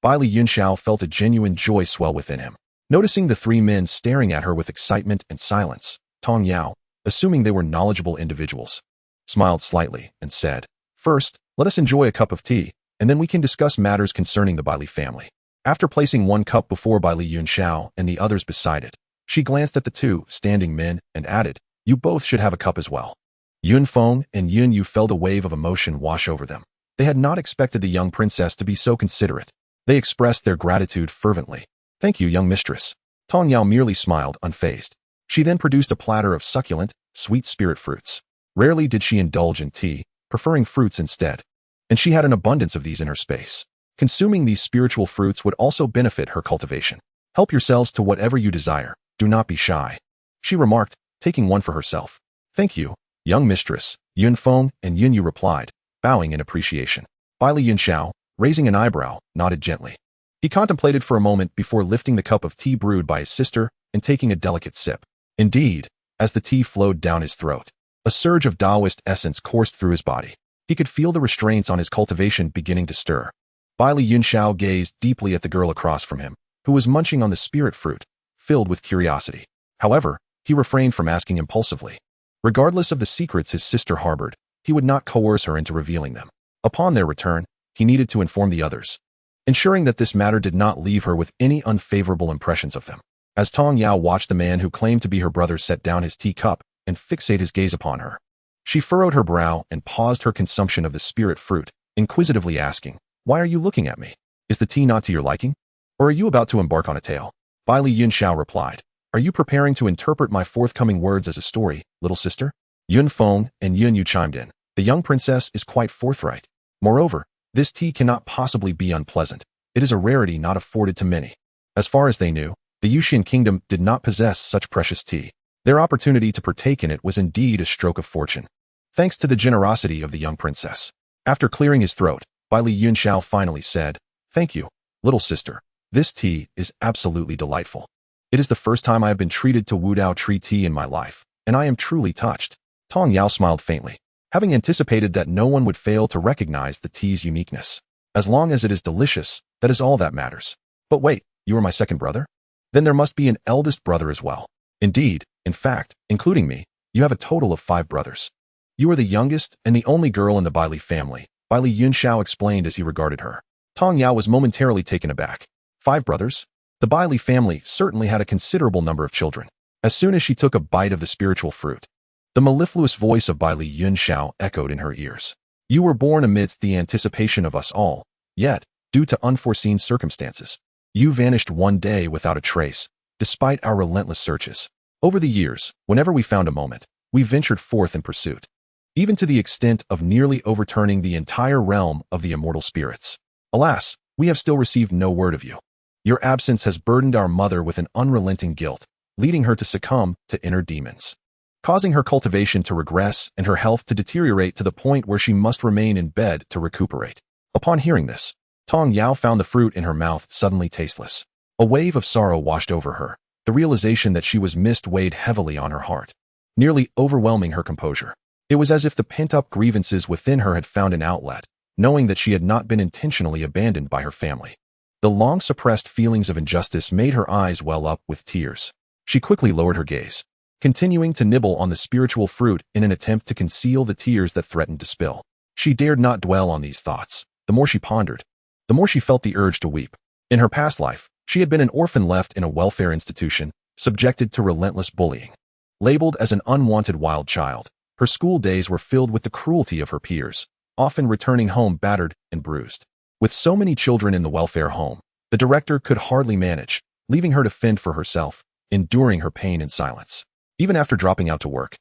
Baili Yunxiao felt a genuine joy swell within him. Noticing the three men staring at her with excitement and silence, Tong Yao, assuming they were knowledgeable individuals, smiled slightly and said, "First, let us enjoy a cup of tea, and then we can discuss matters concerning the Baili family." After placing one cup before Baili Yunxiao and the others beside it, she glanced at the two standing men and added, "You both should have a cup as well." Yun Feng and Yun Yu felt a wave of emotion wash over them. They had not expected the young princess to be so considerate. They expressed their gratitude fervently. "Thank you, young mistress." Tong Yao merely smiled, unfazed. She then produced a platter of succulent, sweet spirit fruits. Rarely did she indulge in tea, preferring fruits instead. And she had an abundance of these in her space. Consuming these spiritual fruits would also benefit her cultivation. "Help yourselves to whatever you desire. Do not be shy," she remarked, taking one for herself. "Thank you, young mistress," Yun Feng and Yun Yu replied, bowing in appreciation. Baili Yunxiao, raising an eyebrow, nodded gently. He contemplated for a moment before lifting the cup of tea brewed by his sister and taking a delicate sip. Indeed, as the tea flowed down his throat, a surge of Taoist essence coursed through his body. He could feel the restraints on his cultivation beginning to stir. Baili Yunxiao gazed deeply at the girl across from him, who was munching on the spirit fruit, filled with curiosity. However, he refrained from asking impulsively. Regardless of the secrets his sister harbored, he would not coerce her into revealing them. Upon their return, he needed to inform the others, ensuring that this matter did not leave her with any unfavorable impressions of them. As Tong Yao watched the man who claimed to be her brother set down his teacup and fixate his gaze upon her, she furrowed her brow and paused her consumption of the spirit fruit, inquisitively asking, "Why are you looking at me? Is the tea not to your liking? Or are you about to embark on a tale?" Baili Yunxiao replied, "Are you preparing to interpret my forthcoming words as a story, little sister?" Yun Feng and Yun Yu chimed in. "The young princess is quite forthright. Moreover, this tea cannot possibly be unpleasant. It is a rarity not afforded to many." As far as they knew, the Yuxian kingdom did not possess such precious tea. Their opportunity to partake in it was indeed a stroke of fortune, thanks to the generosity of the young princess. After clearing his throat, Baili Yunxiao finally said, "Thank you, little sister. This tea is absolutely delightful. It is the first time I have been treated to Wudao tree tea in my life, and I am truly touched." Tong Yao smiled faintly, having anticipated that no one would fail to recognize the tea's uniqueness. As long as it is delicious, that is all that matters. "But wait, you are my second brother? Then there must be an eldest brother as well." "Indeed, in fact, including me, you have a total of 5 brothers. You are the youngest and the only girl in the Baili family," Baili Yunxiao explained as he regarded her. Tong Yao was momentarily taken aback. 5 brothers? The Baili family certainly had a considerable number of children. As soon as she took a bite of the spiritual fruit, the mellifluous voice of Baili Yunxiao echoed in her ears. "You were born amidst the anticipation of us all, yet, due to unforeseen circumstances, you vanished one day without a trace, despite our relentless searches. Over the years, whenever we found a moment, we ventured forth in pursuit, even to the extent of nearly overturning the entire realm of the immortal spirits. Alas, we have still received no word of you. Your absence has burdened our mother with an unrelenting guilt, leading her to succumb to inner demons, causing her cultivation to regress and her health to deteriorate to the point where she must remain in bed to recuperate." Upon hearing this, Tong Yao found the fruit in her mouth suddenly tasteless. A wave of sorrow washed over her. The realization that she was missed weighed heavily on her heart, nearly overwhelming her composure. It was as if the pent-up grievances within her had found an outlet, knowing that she had not been intentionally abandoned by her family. The long-suppressed feelings of injustice made her eyes well up with tears. She quickly lowered her gaze, continuing to nibble on the spiritual fruit in an attempt to conceal the tears that threatened to spill. She dared not dwell on these thoughts. The more she pondered, the more she felt the urge to weep. In her past life, she had been an orphan left in a welfare institution, subjected to relentless bullying. Labeled as an unwanted wild child, her school days were filled with the cruelty of her peers, often returning home battered and bruised. With so many children in the welfare home, the director could hardly manage, leaving her to fend for herself, enduring her pain in silence. Even after dropping out to work,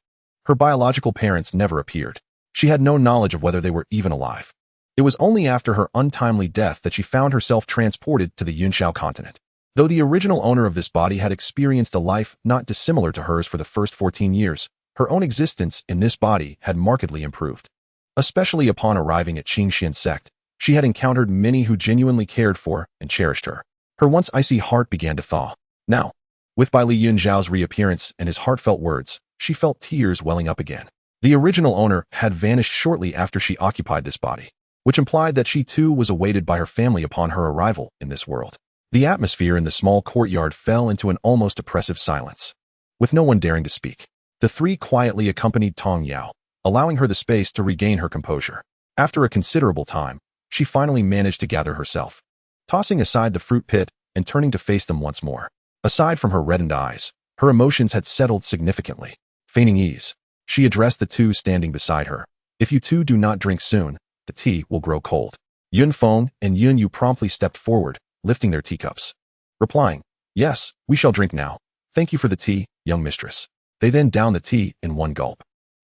her biological parents never appeared. She had no knowledge of whether they were even alive. It was only after her untimely death that she found herself transported to the Yunxiao Continent. Though the original owner of this body had experienced a life not dissimilar to hers for the first 14 years, her own existence in this body had markedly improved. Especially upon arriving at Qingxuan Sect, she had encountered many who genuinely cared for and cherished her. Her once icy heart began to thaw. Now, with Bai Li Yunxiao's reappearance and his heartfelt words, she felt tears welling up again. The original owner had vanished shortly after she occupied this body, which implied that she too was awaited by her family upon her arrival in this world. The atmosphere in the small courtyard fell into an almost oppressive silence, with no one daring to speak. The three quietly accompanied Tong Yao, allowing her the space to regain her composure. After a considerable time, she finally managed to gather herself, tossing aside the fruit pit and turning to face them once more. Aside from her reddened eyes, her emotions had settled significantly. Feigning ease, she addressed the two standing beside her. If you two do not drink soon, the tea will grow cold. Yun Feng and Yun Yu promptly stepped forward, lifting their teacups, replying, yes, we shall drink now. Thank you for the tea, young mistress. They then downed the tea in one gulp,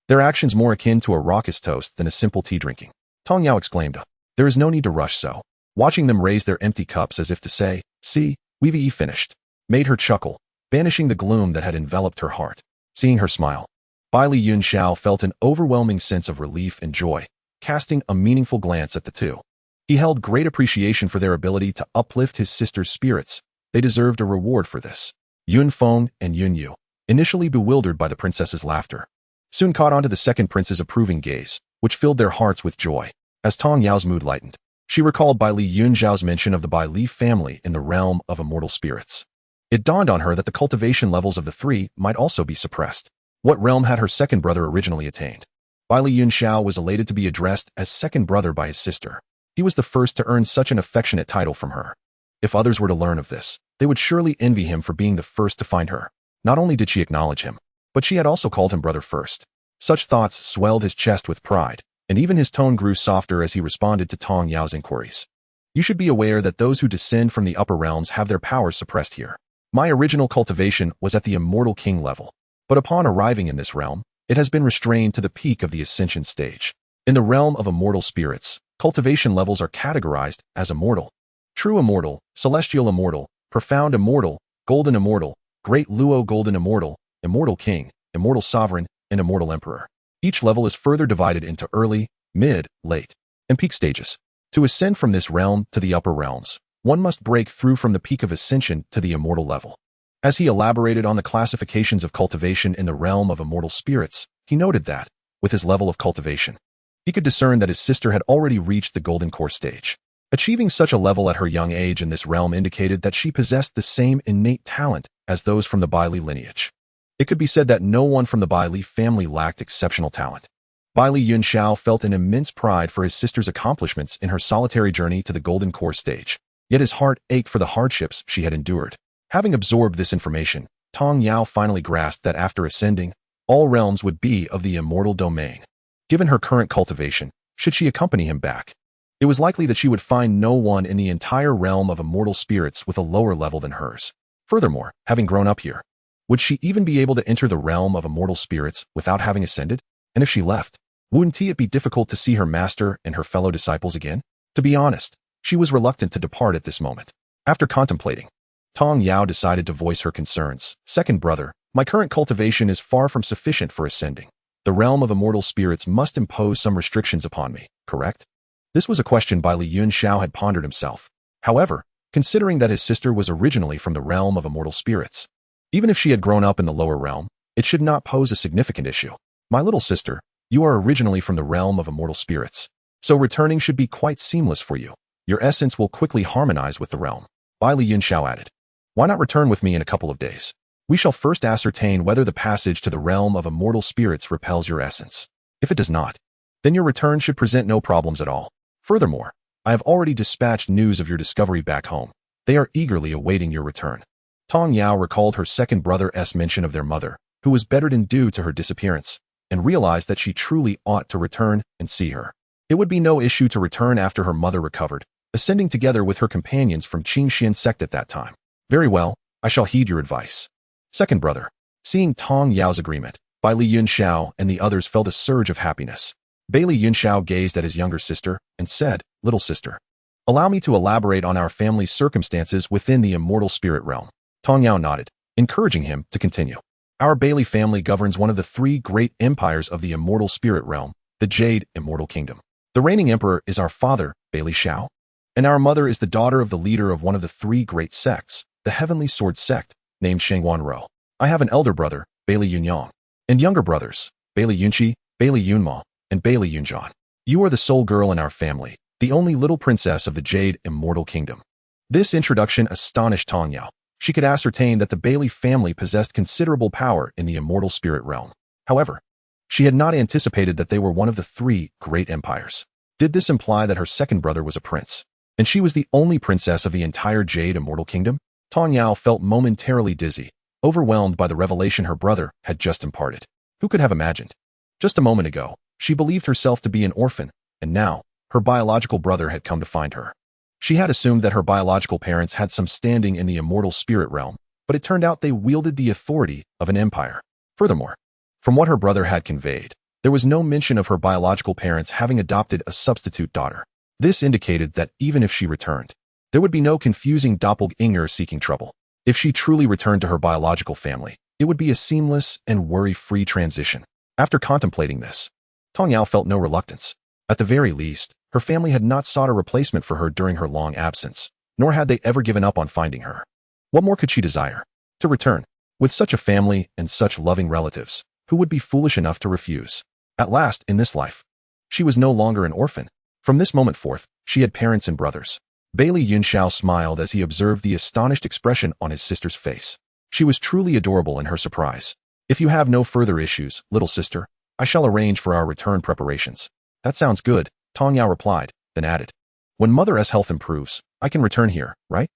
their actions more akin to a raucous toast than a simple tea drinking. Tong Yao exclaimed, there is no need to rush so. Watching them raise their empty cups as if to say, see, we've finished, made her chuckle, banishing the gloom that had enveloped her heart. Seeing her smile, Bai Li Yunxiao felt an overwhelming sense of relief and joy, casting a meaningful glance at the two. He held great appreciation for their ability to uplift his sister's spirits. They deserved a reward for this. Yun Feng and Yun Yu, initially bewildered by the princess's laughter, soon caught on to the second prince's approving gaze, which filled their hearts with joy. As Tong Yao's mood lightened, she recalled Bai Li Yunxiao's mention of the Bai Li family in the realm of immortal spirits. It dawned on her that the cultivation levels of the three might also be suppressed. What realm had her second brother originally attained? Bai Li Yunxiao was elated to be addressed as second brother by his sister. He was the first to earn such an affectionate title from her. If others were to learn of this, they would surely envy him for being the first to find her. Not only did she acknowledge him, but she had also called him brother first. Such thoughts swelled his chest with pride, and even his tone grew softer as he responded to Tong Yao's inquiries. You should be aware that those who descend from the upper realms have their powers suppressed here. My original cultivation was at the immortal king level, but upon arriving in this realm, it has been restrained to the peak of the ascension stage. In the realm of immortal spirits, cultivation levels are categorized as immortal, true immortal, celestial immortal, profound immortal, golden immortal, great Luo golden immortal, immortal king, immortal sovereign, and immortal emperor. Each level is further divided into early, mid, late, and peak stages. To ascend from this realm to the upper realms, one must break through from the peak of ascension to the immortal level. As he elaborated on the classifications of cultivation in the realm of immortal spirits, he noted that, with his level of cultivation, he could discern that his sister had already reached the golden core stage. Achieving such a level at her young age in this realm indicated that she possessed the same innate talent as those from the Bai Li lineage. It could be said that no one from the Bai Li family lacked exceptional talent. Bai Li Yunxiao felt an immense pride for his sister's accomplishments in her solitary journey to the golden core stage, yet his heart ached for the hardships she had endured. Having absorbed this information, Tong Yao finally grasped that after ascending, all realms would be of the immortal domain. Given her current cultivation, should she accompany him back, it was likely that she would find no one in the entire realm of immortal spirits with a lower level than hers. Furthermore, having grown up here, would she even be able to enter the realm of immortal spirits without having ascended? And if she left, wouldn't it be difficult to see her master and her fellow disciples again? To be honest, she was reluctant to depart at this moment. After contemplating, Tong Yao decided to voice her concerns. Second brother, my current cultivation is far from sufficient for ascending. The realm of immortal spirits must impose some restrictions upon me, correct? This was a question Bai Li Yunxiao had pondered himself. However, considering that his sister was originally from the realm of immortal spirits, even if she had grown up in the lower realm, it should not pose a significant issue. My little sister, you are originally from the realm of immortal spirits, so returning should be quite seamless for you. Your essence will quickly harmonize with the realm. Bai Li Yunxiao added, why not return with me in a couple of days? We shall first ascertain whether the passage to the realm of immortal spirits repels your essence. If it does not, then your return should present no problems at all. Furthermore, I have already dispatched news of your discovery back home. They are eagerly awaiting your return. Tong Yao recalled her second brother's mention of their mother, who was bedridden due to her disappearance, and realized that she truly ought to return and see her. It would be no issue to return after her mother recovered, ascending together with her companions from Qingxuan Sect at that time. Very well, I shall heed your advice. Second brother, seeing Tong Yao's agreement, Bai Li Yunxiao and the others felt a surge of happiness. Bai Li Yunxiao gazed at his younger sister and said, little sister, allow me to elaborate on our family's circumstances within the immortal spirit realm. Tong Yao nodded, encouraging him to continue. Our Bai Li family governs one of the three great empires of the immortal spirit realm, the Jade Immortal Kingdom. The reigning emperor is our father, Bailey Xiao, and our mother is the daughter of the leader of one of the three great sects, the Heavenly Sword Sect, named Shengguan Ro. I have an elder brother, Bailey Yunyang, and younger brothers, Bailey Yunqi, Bailey Yunma, and Bailey Yunjian. You are the sole girl in our family, the only little princess of the Jade Immortal Kingdom. This introduction astonished Tong Yao. She could ascertain that the Bailey family possessed considerable power in the immortal spirit realm. However, she had not anticipated that they were one of the three great empires. Did this imply that her second brother was a prince, and she was the only princess of the entire Jade Immortal Kingdom? Tong Yao felt momentarily dizzy, overwhelmed by the revelation her brother had just imparted. Who could have imagined? Just a moment ago, she believed herself to be an orphan, and now, her biological brother had come to find her. She had assumed that her biological parents had some standing in the immortal spirit realm, but it turned out they wielded the authority of an empire. Furthermore, from what her brother had conveyed, there was no mention of her biological parents having adopted a substitute daughter. This indicated that even if she returned, there would be no confusing doppelganger seeking trouble. If she truly returned to her biological family, it would be a seamless and worry-free transition. After contemplating this, Tong Yao felt no reluctance. At the very least, her family had not sought a replacement for her during her long absence, nor had they ever given up on finding her. What more could she desire? To return. With such a family and such loving relatives, who would be foolish enough to refuse? At last, in this life, she was no longer an orphan. From this moment forth, she had parents and brothers. Bailey Yunxiao smiled as he observed the astonished expression on his sister's face. She was truly adorable in her surprise. If you have no further issues, little sister, I shall arrange for our return preparations. That sounds good, Tong Yao replied, then added. When Mother's health improves, I can return here, right?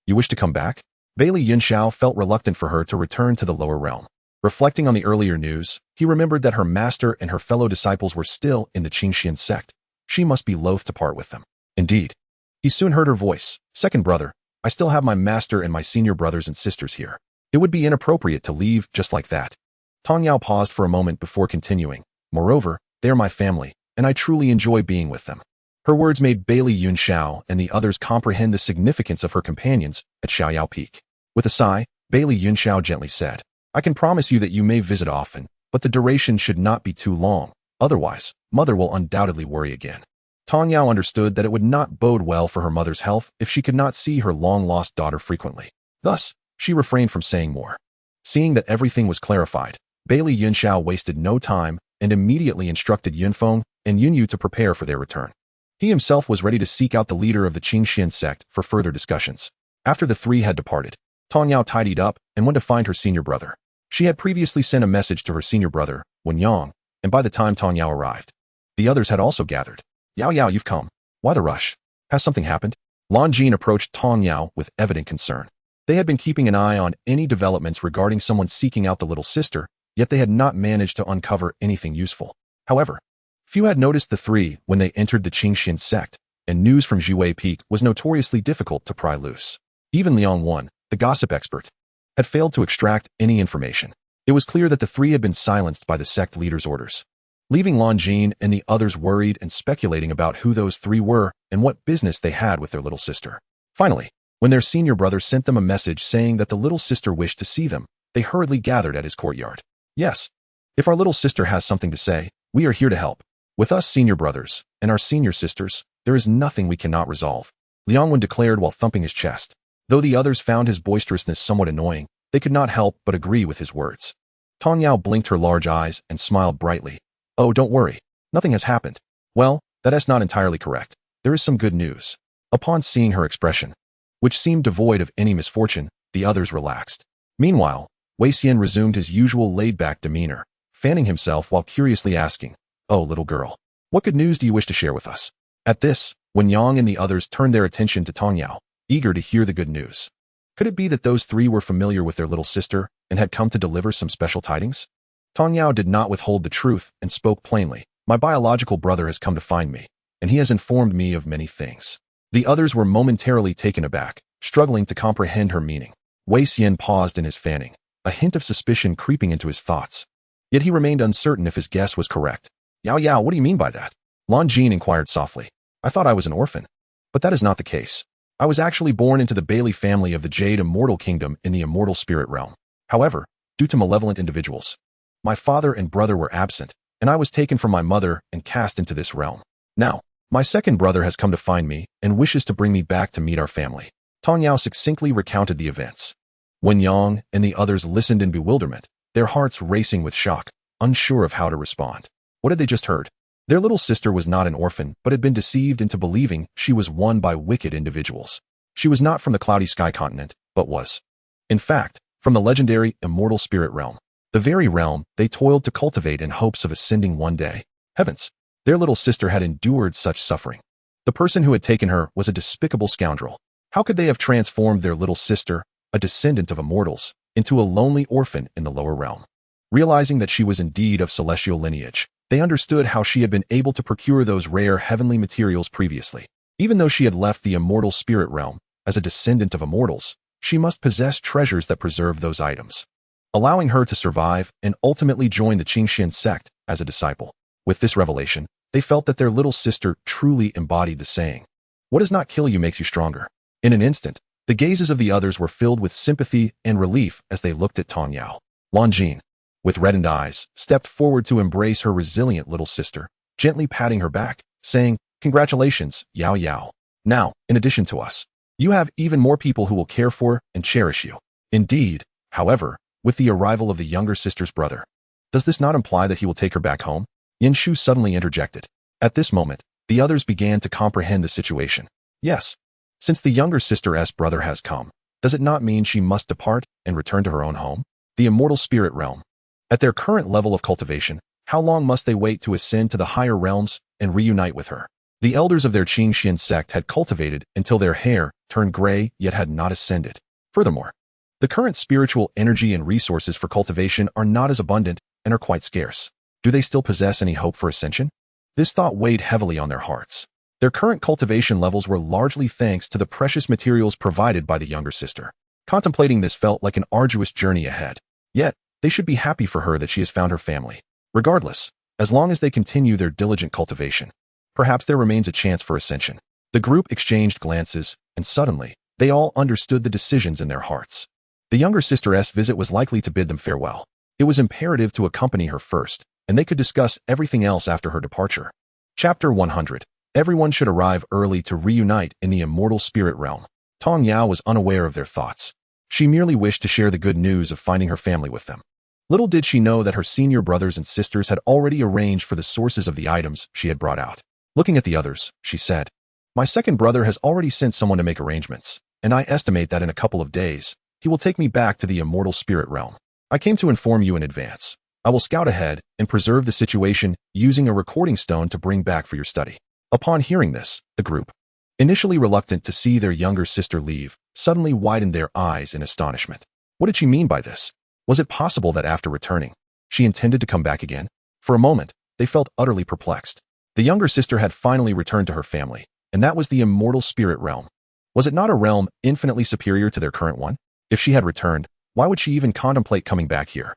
You wish to come back? Bailey Yunxiao felt reluctant for her to return to the lower realm. Reflecting on the earlier news, he remembered that her master and her fellow disciples were still in the Qingxuan Sect. She must be loath to part with them. Indeed. He soon heard her voice. Second brother, I still have my master and my senior brothers and sisters here. It would be inappropriate to leave just like that. Tong Yao paused for a moment before continuing. Moreover, they are my family, and I truly enjoy being with them. Her words made Bailey Yunxiao and the others comprehend the significance of her companions at Xiaoyao Peak. With a sigh, Bailey Yunxiao gently said, I can promise you that you may visit often, but the duration should not be too long. Otherwise, Mother will undoubtedly worry again. Tong Yao understood that it would not bode well for her mother's health if she could not see her long-lost daughter frequently. Thus, she refrained from saying more. Seeing that everything was clarified, Bailey Yunxiao wasted no time and immediately instructed Yunfeng and Yunyu to prepare for their return. He himself was ready to seek out the leader of the Qingxuan Sect for further discussions. After the three had departed, Tong Yao tidied up and went to find her senior brother. She had previously sent a message to her senior brother, Wen Yang, and by the time Tong Yao arrived, the others had also gathered. Yao Yao, you've come. Why the rush? Has something happened? Lan Jin approached Tong Yao with evident concern. They had been keeping an eye on any developments regarding someone seeking out the little sister, yet they had not managed to uncover anything useful. However, few had noticed the three when they entered the Qingxuan Sect, and news from Zhuwei Peak was notoriously difficult to pry loose. Even Liang Wan, the gossip expert, had failed to extract any information. It was clear that the three had been silenced by the sect leader's orders, leaving Lan Jin and the others worried and speculating about who those three were and what business they had with their little sister. Finally, when their senior brother sent them a message saying that the little sister wished to see them, they hurriedly gathered at his courtyard. Yes, if our little sister has something to say, we are here to help. With us senior brothers and our senior sisters, there is nothing we cannot resolve, Liang Wen declared while thumping his chest. Though the others found his boisterousness somewhat annoying, they could not help but agree with his words. Tong Yao blinked her large eyes and smiled brightly. Oh, don't worry. Nothing has happened. Well, that is not entirely correct. There is some good news. Upon seeing her expression, which seemed devoid of any misfortune, the others relaxed. Meanwhile, Wei Xian resumed his usual laid-back demeanor, fanning himself while curiously asking, Oh, little girl, what good news do you wish to share with us? At this, Wen Yang and the others turned their attention to Tong Yao, eager to hear the good news. Could it be that those three were familiar with their little sister and had come to deliver some special tidings? Tong Yao did not withhold the truth and spoke plainly. My biological brother has come to find me, and he has informed me of many things. The others were momentarily taken aback, struggling to comprehend her meaning. Wei Xian paused in his fanning, a hint of suspicion creeping into his thoughts. Yet he remained uncertain if his guess was correct. Yao Yao, what do you mean by that? Lan Jin inquired softly. I thought I was an orphan. But that is not the case. I was actually born into the Bailey family of the Jade Immortal Kingdom in the immortal spirit realm. However, due to malevolent individuals, my father and brother were absent, and I was taken from my mother and cast into this realm. Now, my second brother has come to find me and wishes to bring me back to meet our family." Tong Yao succinctly recounted the events. Wen Yang and the others listened in bewilderment, their hearts racing with shock, unsure of how to respond. What had they just heard? Their little sister was not an orphan, but had been deceived into believing she was won by wicked individuals. She was not from the cloudy sky continent, but was, in fact, from the legendary immortal spirit realm, the very realm they toiled to cultivate in hopes of ascending one day. Heavens! Their little sister had endured such suffering. The person who had taken her was a despicable scoundrel. How could they have transformed their little sister, a descendant of immortals, into a lonely orphan in the lower realm? Realizing that she was indeed of celestial lineage, they understood how she had been able to procure those rare heavenly materials previously. Even though she had left the immortal spirit realm, as a descendant of immortals, she must possess treasures that preserved those items, allowing her to survive and ultimately join the Qingxuan Sect as a disciple. With this revelation, they felt that their little sister truly embodied the saying, "What does not kill you makes you stronger." In an instant, the gazes of the others were filled with sympathy and relief as they looked at Tong Yao. Wan Jin, with reddened eyes, stepped forward to embrace her resilient little sister, gently patting her back, saying, "Congratulations, Yao Yao. Now, in addition to us, you have even more people who will care for and cherish you." Indeed, however, with the arrival of the younger sister's brother, does this not imply that he will take her back home? Yunxiao suddenly interjected. At this moment, the others began to comprehend the situation. Yes, since the younger sister's brother has come, does it not mean she must depart and return to her own home, the immortal spirit realm? At their current level of cultivation, how long must they wait to ascend to the higher realms and reunite with her? The elders of their Qingxuan Sect had cultivated until their hair turned gray yet had not ascended. Furthermore, the current spiritual energy and resources for cultivation are not as abundant and are quite scarce. Do they still possess any hope for ascension? This thought weighed heavily on their hearts. Their current cultivation levels were largely thanks to the precious materials provided by the younger sister. Contemplating this felt like an arduous journey ahead. Yet, they should be happy for her that she has found her family. Regardless, as long as they continue their diligent cultivation, perhaps there remains a chance for ascension. The group exchanged glances, and suddenly, they all understood the decisions in their hearts. The younger sister's visit was likely to bid them farewell. It was imperative to accompany her first, and they could discuss everything else after her departure. Chapter 100. Everyone should arrive early to reunite in the immortal spirit realm. Tong Yao was unaware of their thoughts. She merely wished to share the good news of finding her family with them. Little did she know that her senior brothers and sisters had already arranged for the sources of the items she had brought out. Looking at the others, she said, "My second brother has already sent someone to make arrangements, and I estimate that in a couple of days, he will take me back to the immortal spirit realm. I came to inform you in advance. I will scout ahead and preserve the situation using a recording stone to bring back for your study." Upon hearing this, the group, initially reluctant to see their younger sister leave, suddenly widened their eyes in astonishment. What did she mean by this? Was it possible that after returning, she intended to come back again? For a moment, they felt utterly perplexed. The younger sister had finally returned to her family, and that was the immortal spirit realm. Was it not a realm infinitely superior to their current one? If she had returned, why would she even contemplate coming back here?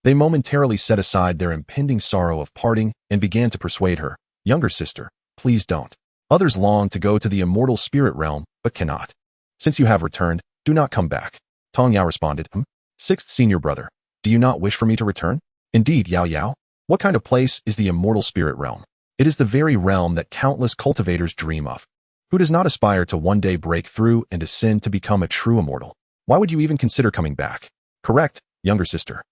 They momentarily set aside their impending sorrow of parting and began to persuade her, "Younger sister, please don't. Others long to go to the immortal spirit realm, but cannot. Since you have returned, do not come back." Tong Yao responded, "Sixth senior brother, do you not wish for me to return?" "Indeed, Yao Yao. What kind of place is the immortal spirit realm?" "It is the very realm that countless cultivators dream of. Who does not aspire to one day break through and ascend to become a true immortal? Why would you even consider coming back?" "Correct, younger sister.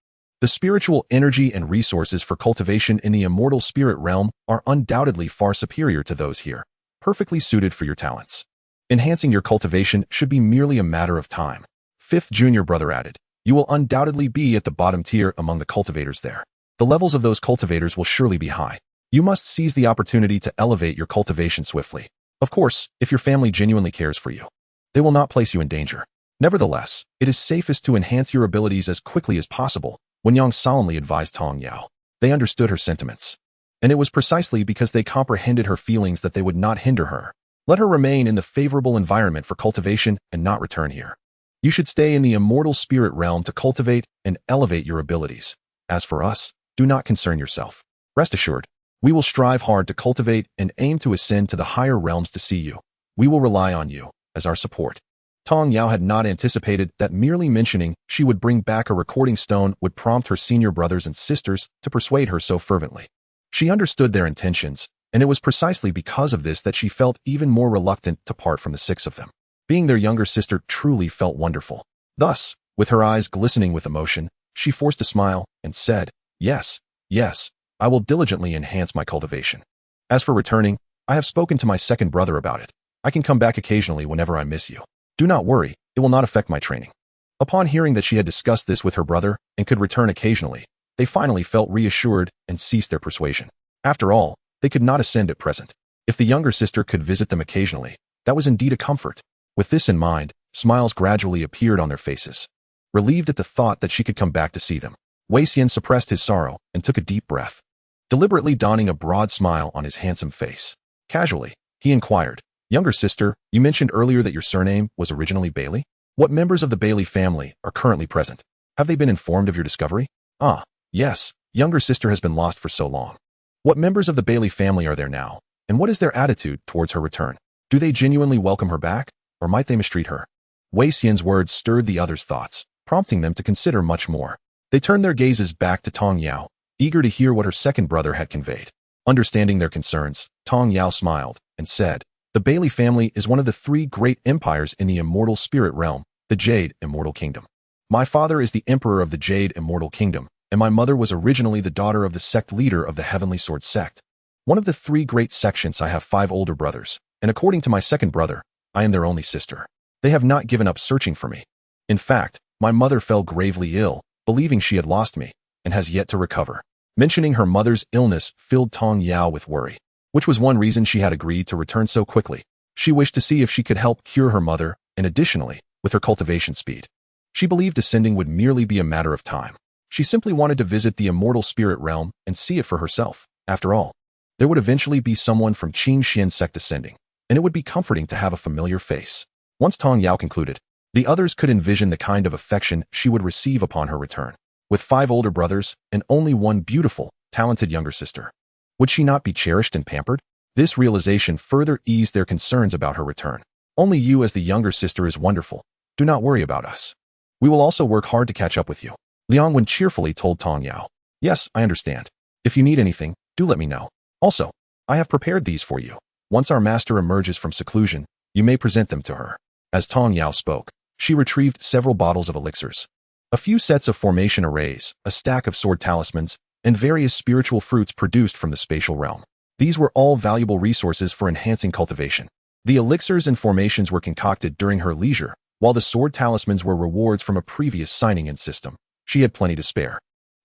The spiritual energy and resources for cultivation in the immortal spirit realm are undoubtedly far superior to those here, perfectly suited for your talents. Enhancing your cultivation should be merely a matter of time." Fifth junior brother added, "You will undoubtedly be at the bottom tier among the cultivators there. The levels of those cultivators will surely be high. You must seize the opportunity to elevate your cultivation swiftly. Of course, if your family genuinely cares for you, they will not place you in danger. Nevertheless, it is safest to enhance your abilities as quickly as possible," Wen Yang solemnly advised Tong Yao. They understood her sentiments, and it was precisely because they comprehended her feelings that they would not hinder her. Let her remain in the favorable environment for cultivation and not return here. You should stay in the immortal spirit realm to cultivate and elevate your abilities. As for us, do not concern yourself. Rest assured, we will strive hard to cultivate and aim to ascend to the higher realms to see you. We will rely on you as our support. Tong Yao had not anticipated that merely mentioning she would bring back a recording stone would prompt her senior brothers and sisters to persuade her so fervently. She understood their intentions, and it was precisely because of this that she felt even more reluctant to part from the six of them. Being their younger sister truly felt wonderful. Thus, with her eyes glistening with emotion, she forced a smile and said, "Yes, yes, I will diligently enhance my cultivation. As for returning, I have spoken to my second brother about it. I can come back occasionally whenever I miss you. Do not worry, it will not affect my training." Upon hearing that she had discussed this with her brother and could return occasionally, they finally felt reassured and ceased their persuasion. After all, they could not ascend at present. If the younger sister could visit them occasionally, that was indeed a comfort. With this in mind, smiles gradually appeared on their faces. Relieved at the thought that she could come back to see them, Wei Xian suppressed his sorrow and took a deep breath, deliberately donning a broad smile on his handsome face. Casually, he inquired, "Younger sister, you mentioned earlier that your surname was originally Bailey? What members of the Bailey family are currently present? Have they been informed of your discovery?" "Ah, yes, younger sister has been lost for so long. What members of the Bailey family are there now, and what is their attitude towards her return? Do they genuinely welcome her back, or might they mistreat her?" Wei Xian's words stirred the others' thoughts, prompting them to consider much more. They turned their gazes back to Tong Yao, eager to hear what her second brother had conveyed. Understanding their concerns, Tong Yao smiled and said, "The Bailey family is one of the three great empires in the immortal spirit realm, the Jade Immortal Kingdom. My father is the emperor of the Jade Immortal Kingdom, and my mother was originally the daughter of the sect leader of the Heavenly Sword Sect. One of the three great sections. I have 5 older brothers, and according to my second brother, I am their only sister. They have not given up searching for me. In fact, my mother fell gravely ill, believing she had lost me, and has yet to recover." Mentioning her mother's illness filled Tong Yao with worry, which was one reason she had agreed to return so quickly. She wished to see if she could help cure her mother, and additionally, with her cultivation speed. She believed ascending would merely be a matter of time. She simply wanted to visit the immortal spirit realm and see it for herself. After all, there would eventually be someone from Qingxuan Sect ascending, and it would be comforting to have a familiar face. Once Tong Yao concluded, the others could envision the kind of affection she would receive upon her return. With 5 older brothers and only one beautiful, talented younger sister, would she not be cherished and pampered? This realization further eased their concerns about her return. "Only you as the younger sister is wonderful. Do not worry about us. We will also work hard to catch up with you," Liang Wen cheerfully told Tong Yao. "Yes, I understand. If you need anything, do let me know. Also, I have prepared these for you. Once our master emerges from seclusion, you may present them to her." As Tong Yao spoke, she retrieved several bottles of elixirs, a few sets of formation arrays, a stack of sword talismans, and various spiritual fruits produced from the spatial realm. These were all valuable resources for enhancing cultivation. The elixirs and formations were concocted during her leisure, while the sword talismans were rewards from a previous signing-in system. She had plenty to spare.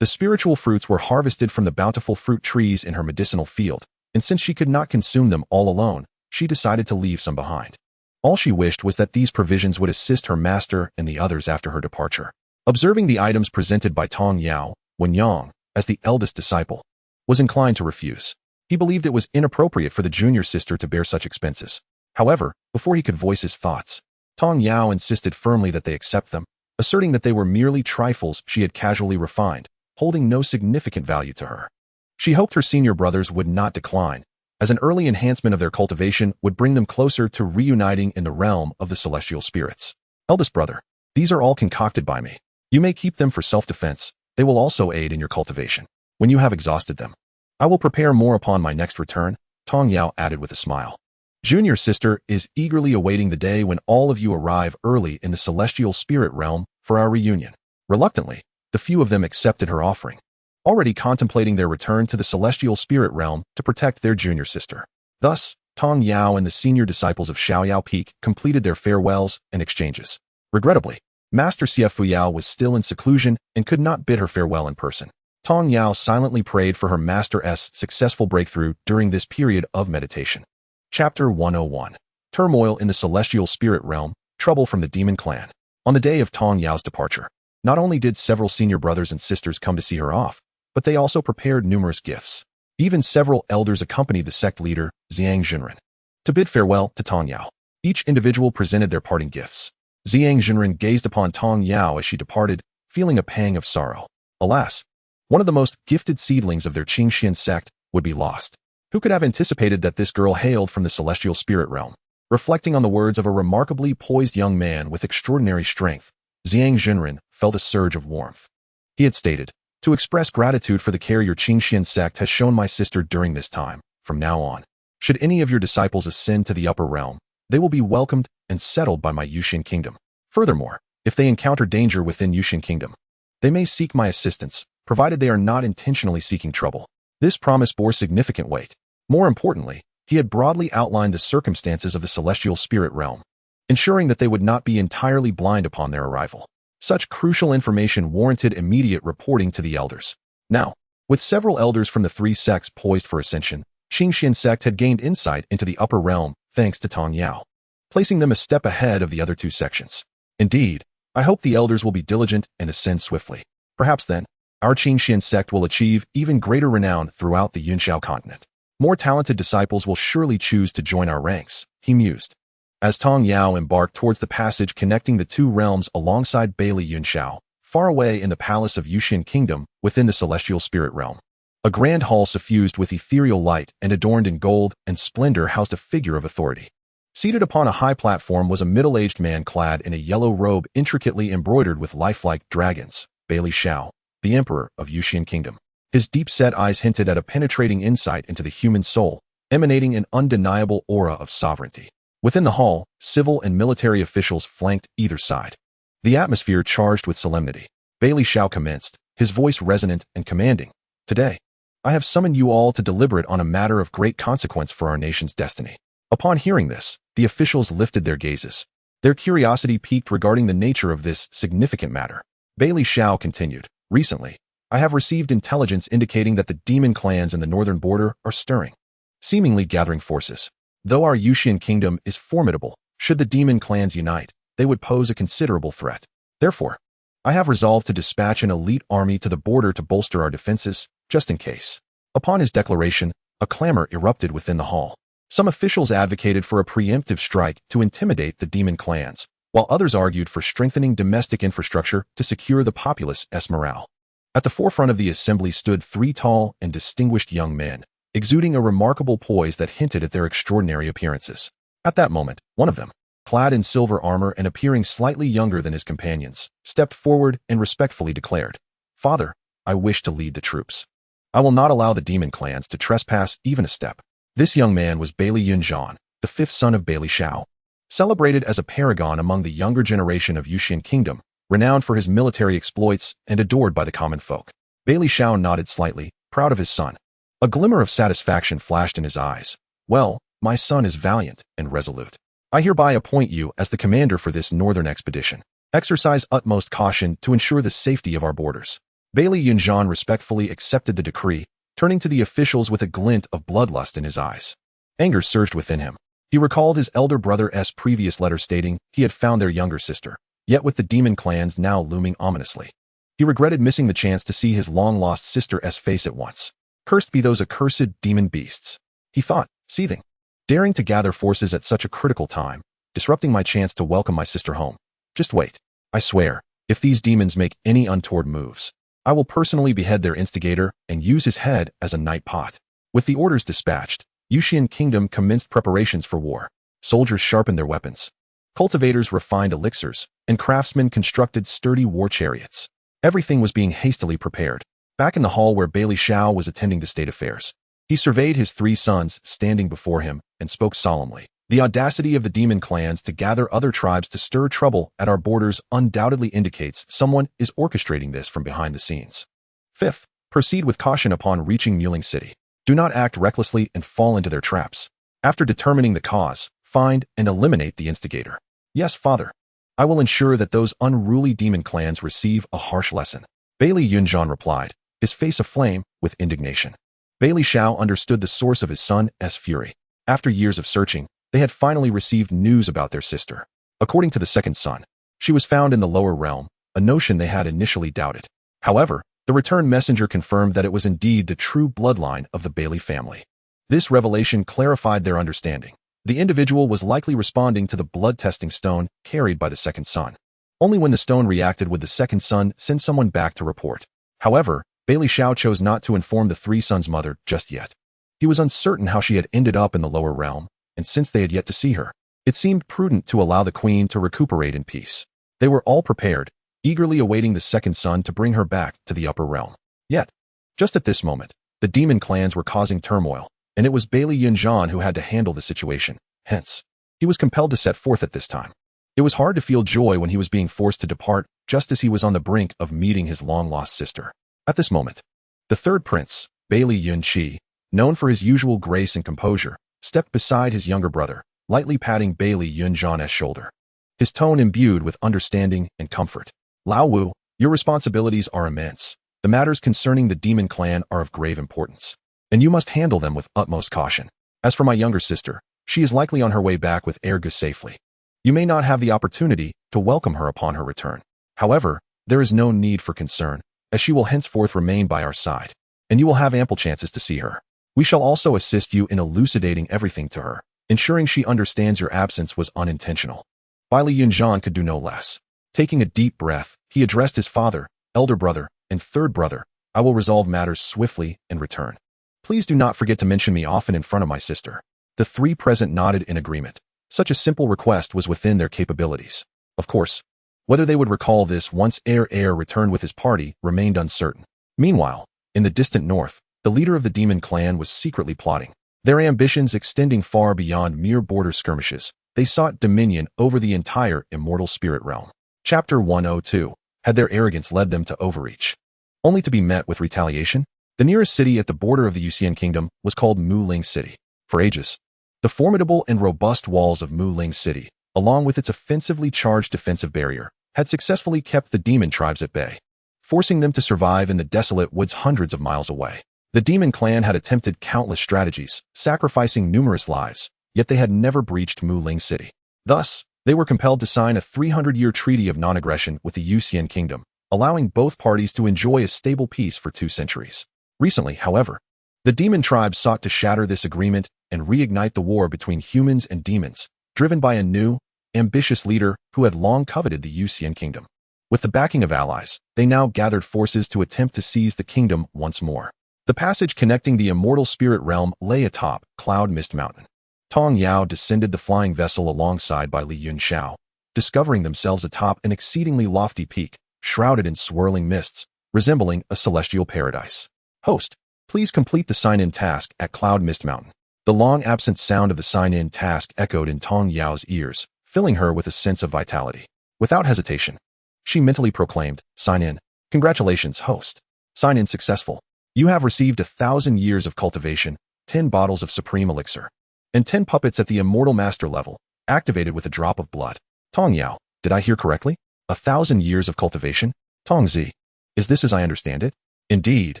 The spiritual fruits were harvested from the bountiful fruit trees in her medicinal field, and since she could not consume them all alone, she decided to leave some behind. All she wished was that these provisions would assist her master and the others after her departure. Observing the items presented by Tong Yao, Wen Yang, as the eldest disciple, was inclined to refuse. He believed it was inappropriate for the junior sister to bear such expenses. However, before he could voice his thoughts, Tong Yao insisted firmly that they accept them, asserting that they were merely trifles she had casually refined, holding no significant value to her. She hoped her senior brothers would not decline, as an early enhancement of their cultivation would bring them closer to reuniting in the realm of the celestial spirits. "Eldest brother, these are all concocted by me. You may keep them for self-defense. They will also aid in your cultivation. When you have exhausted them, I will prepare more upon my next return," Tong Yao added with a smile. Junior sister is eagerly awaiting the day when all of you arrive early in the celestial spirit realm for our reunion. Reluctantly, the few of them accepted her offering, already contemplating their return to the celestial spirit realm to protect their junior sister. Thus, Tong Yao and the senior disciples of Xiaoyao Peak completed their farewells and exchanges. Regrettably, Master Xie Yao was still in seclusion and could not bid her farewell in person. Tong Yao silently prayed for her master's successful breakthrough during this period of meditation. Chapter 101. Turmoil in the Celestial Spirit Realm, Trouble from the Demon Clan. On the day of Tong Yao's departure, not only did several senior brothers and sisters come to see her off, but they also prepared numerous gifts. Even several elders accompanied the sect leader, Zhang Junren, to bid farewell to Tong Yao. Each individual presented their parting gifts. Zhang Junren gazed upon Tong Yao as she departed, feeling a pang of sorrow. Alas, one of the most gifted seedlings of their Qingxuan Sect would be lost. Who could have anticipated that this girl hailed from the celestial spirit realm? Reflecting on the words of a remarkably poised young man with extraordinary strength, Zhang Junren felt a surge of warmth. He had stated, To express gratitude for the care your Qingxuan Sect has shown my sister during this time, from now on, should any of your disciples ascend to the upper realm, they will be welcomed and settled by my Yunxian kingdom. Furthermore, if they encounter danger within Yunxian kingdom, they may seek my assistance, provided they are not intentionally seeking trouble. This promise bore significant weight. More importantly, he had broadly outlined the circumstances of the celestial spirit realm, ensuring that they would not be entirely blind upon their arrival. Such crucial information warranted immediate reporting to the elders. Now, with several elders from the three sects poised for ascension, Qingxuan Sect had gained insight into the upper realm thanks to Tong Yao, placing them a step ahead of the other two sections. Indeed, I hope the elders will be diligent and ascend swiftly. Perhaps then, our Qingxuan Sect will achieve even greater renown throughout the Yunxiao Continent. More talented disciples will surely choose to join our ranks, he mused. As Tong Yao embarked towards the passage connecting the two realms alongside Bailey Yunxiao, far away in the palace of Yunxian Kingdom within the celestial spirit realm. A grand hall suffused with ethereal light and adorned in gold and splendor housed a figure of authority. Seated upon a high platform was a middle-aged man clad in a yellow robe intricately embroidered with lifelike dragons, Bailey Xiao, the emperor of Yunxian Kingdom. His deep-set eyes hinted at a penetrating insight into the human soul, emanating an undeniable aura of sovereignty. Within the hall, civil and military officials flanked either side. The atmosphere charged with solemnity. Bailey Xiao commenced, his voice resonant and commanding. Today, I have summoned you all to deliberate on a matter of great consequence for our nation's destiny. Upon hearing this, the officials lifted their gazes. Their curiosity piqued regarding the nature of this significant matter. Bailey Xiao continued, recently, I have received intelligence indicating that the demon clans in the northern border are stirring, seemingly gathering forces. Though our Yunxian kingdom is formidable, should the demon clans unite, they would pose a considerable threat. Therefore, I have resolved to dispatch an elite army to the border to bolster our defenses, just in case. Upon his declaration, a clamor erupted within the hall. Some officials advocated for a preemptive strike to intimidate the demon clans, while others argued for strengthening domestic infrastructure to secure the populace's morale. At the forefront of the assembly stood three tall and distinguished young men, exuding a remarkable poise that hinted at their extraordinary appearances. At that moment, one of them, clad in silver armor and appearing slightly younger than his companions, stepped forward and respectfully declared, Father, I wish to lead the troops. I will not allow the demon clans to trespass even a step. This young man was Bailey Yunxian, the fifth son of Bailey Xiao. Celebrated as a paragon among the younger generation of Yunxian Kingdom, renowned for his military exploits and adored by the common folk. Bailey Xiao nodded slightly, proud of his son. A glimmer of satisfaction flashed in his eyes. Well, my son is valiant and resolute. I hereby appoint you as the commander for this northern expedition. Exercise utmost caution to ensure the safety of our borders. Bailey Yunxian respectfully accepted the decree, turning to the officials with a glint of bloodlust in his eyes. Anger surged within him. He recalled his elder brother's previous letter stating he had found their younger sister, yet with the demon clans now looming ominously. He regretted missing the chance to see his long-lost sister's face at once. Cursed be those accursed demon beasts, he thought, seething. Daring to gather forces at such a critical time, disrupting my chance to welcome my sister home. Just wait. I swear, if these demons make any untoward moves, I will personally behead their instigator and use his head as a night pot. With the orders dispatched, Yunxian Kingdom commenced preparations for war. Soldiers sharpened their weapons. Cultivators refined elixirs, and craftsmen constructed sturdy war chariots. Everything was being hastily prepared. Back in the hall where Bailey Xiao was attending to state affairs, he surveyed his three sons standing before him and spoke solemnly. The audacity of the demon clans to gather other tribes to stir trouble at our borders undoubtedly indicates someone is orchestrating this from behind the scenes. Fifth, proceed with caution upon reaching Muling City. Do not act recklessly and fall into their traps. After determining the cause, find and eliminate the instigator. Yes, Father. I will ensure that those unruly demon clans receive a harsh lesson. Bailey Yunxian replied, his face aflame with indignation. Bailey Xiao understood the source of his son's fury. After years of searching, they had finally received news about their sister. According to the second son, she was found in the lower realm, a notion they had initially doubted. However, the return messenger confirmed that it was indeed the true bloodline of the Bailey family. This revelation clarified their understanding. The individual was likely responding to the blood-testing stone carried by the second son. Only when the stone reacted would the second son send someone back to report. However, Bailey Xiao chose not to inform the three sons' mother just yet. He was uncertain how she had ended up in the lower realm, and since they had yet to see her, it seemed prudent to allow the queen to recuperate in peace. They were all prepared, eagerly awaiting the second son to bring her back to the upper realm. Yet, just at this moment, the demon clans were causing turmoil, and it was Bailey Yunxian who had to handle the situation. Hence, he was compelled to set forth at this time. It was hard to feel joy when he was being forced to depart just as he was on the brink of meeting his long-lost sister. At this moment, the third prince, Bailey Yunxi, known for his usual grace and composure, stepped beside his younger brother, lightly patting Bailey Yunxian's shoulder. His tone imbued with understanding and comfort. Lao Wu, your responsibilities are immense. The matters concerning the demon clan are of grave importance, and you must handle them with utmost caution. As for my younger sister, she is likely on her way back with Ergus safely. You may not have the opportunity to welcome her upon her return. However, there is no need for concern, as she will henceforth remain by our side, and you will have ample chances to see her. We shall also assist you in elucidating everything to her, ensuring she understands your absence was unintentional. Bailey Yunxian could do no less. Taking a deep breath, he addressed his father, elder brother, and third brother. I will resolve matters swiftly and return. Please do not forget to mention me often in front of my sister. The three present nodded in agreement. Such a simple request was within their capabilities. Of course, whether they would recall this once Air returned with his party remained uncertain. Meanwhile, in the distant north, the leader of the demon clan was secretly plotting. Their ambitions extending far beyond mere border skirmishes, they sought dominion over the entire immortal spirit realm. Chapter 102. Had their arrogance led them to overreach, only to be met with retaliation? The nearest city at the border of the Yuxian kingdom was called Muling City. For ages, the formidable and robust walls of Muling City, along with its offensively charged defensive barrier, had successfully kept the demon tribes at bay, forcing them to survive in the desolate woods hundreds of miles away. The demon clan had attempted countless strategies, sacrificing numerous lives, yet they had never breached Muling City. Thus, they were compelled to sign a 300-year treaty of non-aggression with the Yuxian kingdom, allowing both parties to enjoy a stable peace for 2 centuries. Recently, however, the demon tribes sought to shatter this agreement and reignite the war between humans and demons, driven by a new, ambitious leader who had long coveted the Yuxian kingdom. With the backing of allies, they now gathered forces to attempt to seize the kingdom once more. The passage connecting the immortal spirit realm lay atop Cloud Mist Mountain. Tong Yao descended the flying vessel alongside by Li Yunxiao, discovering themselves atop an exceedingly lofty peak, shrouded in swirling mists, resembling a celestial paradise. Host, please complete the sign-in task at Cloud Mist Mountain. The long-absent sound of the sign-in task echoed in Tong Yao's ears, filling her with a sense of vitality. Without hesitation, she mentally proclaimed, "Sign in. Congratulations, host. Sign in successful. You have received 1,000 years of cultivation, 10 bottles of supreme elixir, and 10 puppets at the immortal master level, activated with a drop of blood." Tong Yao, did I hear correctly? 1,000 years of cultivation? Tong Zi, is this as I understand it? Indeed,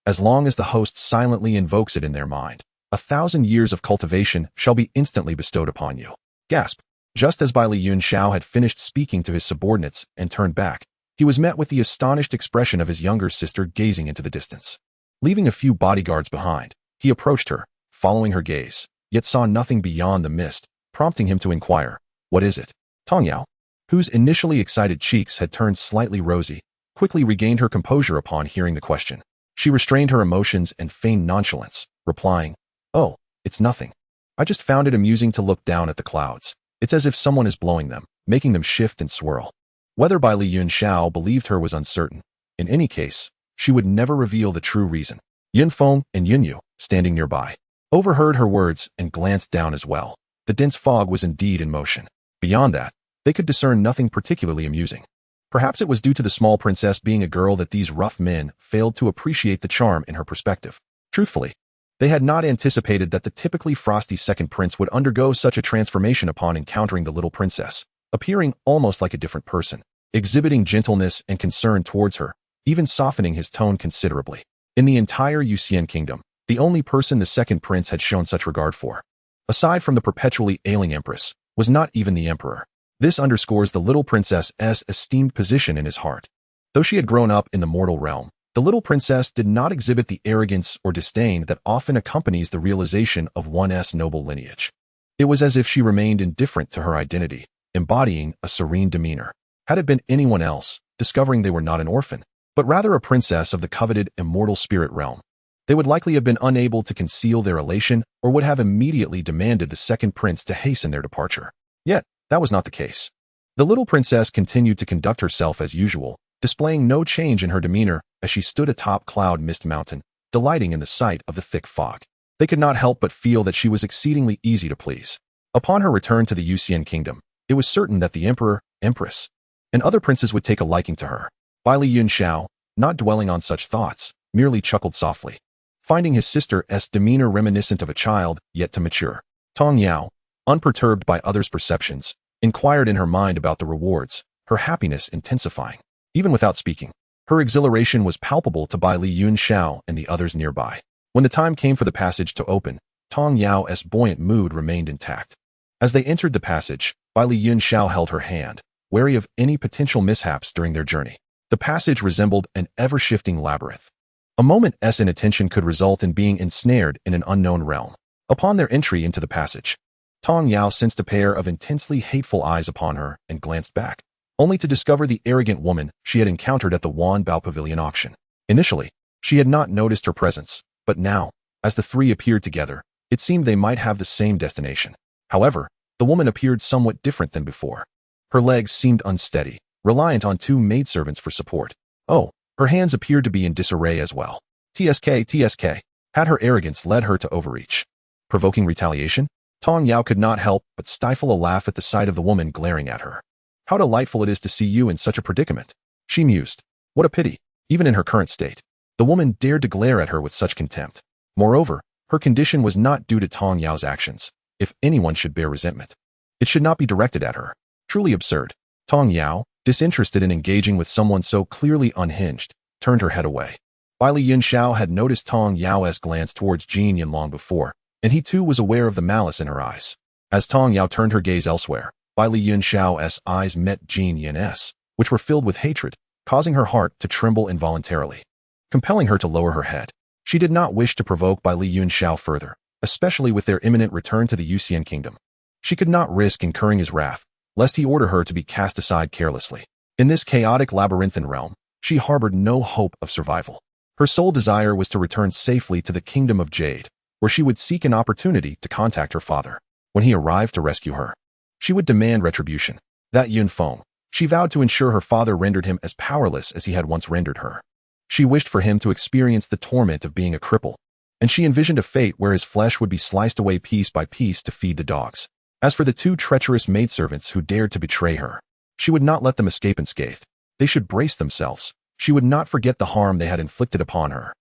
as long as the host silently invokes it in their mind, 1,000 years of cultivation shall be instantly bestowed upon you. Gasp. Just as Bailey Yunxiao had finished speaking to his subordinates and turned back, he was met with the astonished expression of his younger sister gazing into the distance. Leaving a few bodyguards behind, he approached her, following her gaze, yet saw nothing beyond the mist, prompting him to inquire, "What is it?" Tong Yao, whose initially excited cheeks had turned slightly rosy, quickly regained her composure upon hearing the question. She restrained her emotions and feigned nonchalance, replying, "Oh, it's nothing. I just found it amusing to look down at the clouds. It's as if someone is blowing them, making them shift and swirl." Whether Bailey Yunxiao believed her was uncertain. In any case, she would never reveal the true reason. Yunfeng and Yunyu, standing nearby, overheard her words and glanced down as well. The dense fog was indeed in motion. Beyond that, they could discern nothing particularly amusing. Perhaps it was due to the small princess being a girl that these rough men failed to appreciate the charm in her perspective. Truthfully, they had not anticipated that the typically frosty second prince would undergo such a transformation upon encountering the little princess, appearing almost like a different person, exhibiting gentleness and concern towards her, even softening his tone considerably. In the entire Yuxian kingdom, the only person the second prince had shown such regard for, aside from the perpetually ailing empress, was not even the emperor. This underscores the little princess's esteemed position in his heart. Though she had grown up in the mortal realm, the little princess did not exhibit the arrogance or disdain that often accompanies the realization of one's noble lineage. It was as if she remained indifferent to her identity, embodying a serene demeanor. Had it been anyone else, discovering they were not an orphan, but rather a princess of the coveted immortal spirit realm, they would likely have been unable to conceal their elation or would have immediately demanded the second prince to hasten their departure. Yet, that was not the case. The little princess continued to conduct herself as usual, displaying no change in her demeanor as she stood atop Cloud Mist Mountain, delighting in the sight of the thick fog. They could not help but feel that she was exceedingly easy to please. Upon her return to the Yuxian kingdom, it was certain that the emperor, empress, and other princes would take a liking to her. Li Yunxiao, not dwelling on such thoughts, merely chuckled softly, finding his sister's demeanor reminiscent of a child yet to mature. Tong Yao, unperturbed by others' perceptions, inquired in her mind about the rewards, her happiness intensifying. Even without speaking, her exhilaration was palpable to Li Yunxiao and the others nearby. When the time came for the passage to open, Tong Yao's buoyant mood remained intact. As they entered the passage, Li Yunxiao held her hand, wary of any potential mishaps during their journey. The passage resembled an ever-shifting labyrinth. A moment's inattention could result in being ensnared in an unknown realm. Upon their entry into the passage, Tong Yao sensed a pair of intensely hateful eyes upon her and glanced back, only to discover the arrogant woman she had encountered at the Wanbao Pavilion auction. Initially, she had not noticed her presence, but now, as the three appeared together, it seemed they might have the same destination. However, the woman appeared somewhat different than before. Her legs seemed unsteady, reliant on two maidservants for support. Oh, her hands appeared to be in disarray as well. TSK. Had her arrogance led her to overreach? Provoking retaliation? Tong Yao could not help but stifle a laugh at the sight of the woman glaring at her. How delightful it is to see you in such a predicament, she mused. What a pity, even in her current state, the woman dared to glare at her with such contempt. Moreover, her condition was not due to Tong Yao's actions. If anyone should bear resentment, it should not be directed at her. Truly absurd. Tong Yao, disinterested in engaging with someone so clearly unhinged, turned her head away. Li Yunxiao had noticed Tong Yao's glance towards Jin Yan long before, and he too was aware of the malice in her eyes. As Tong Yao turned her gaze elsewhere, Li Yunxiao's eyes met Jin Yan's, which were filled with hatred, causing her heart to tremble involuntarily, compelling her to lower her head. She did not wish to provoke Li Yunxiao further, especially with their imminent return to the Yuxian kingdom. She could not risk incurring his wrath, lest he order her to be cast aside carelessly. In this chaotic labyrinthine realm, she harbored no hope of survival. Her sole desire was to return safely to the kingdom of Jade, where she would seek an opportunity to contact her father. When he arrived to rescue her, she would demand retribution. That Yun Feng, she vowed to ensure her father rendered him as powerless as he had once rendered her. She wished for him to experience the torment of being a cripple, and she envisioned a fate where his flesh would be sliced away piece by piece to feed the dogs. As for the two treacherous maidservants who dared to betray her, she would not let them escape unscathed. They should brace themselves. She would not forget the harm they had inflicted upon her.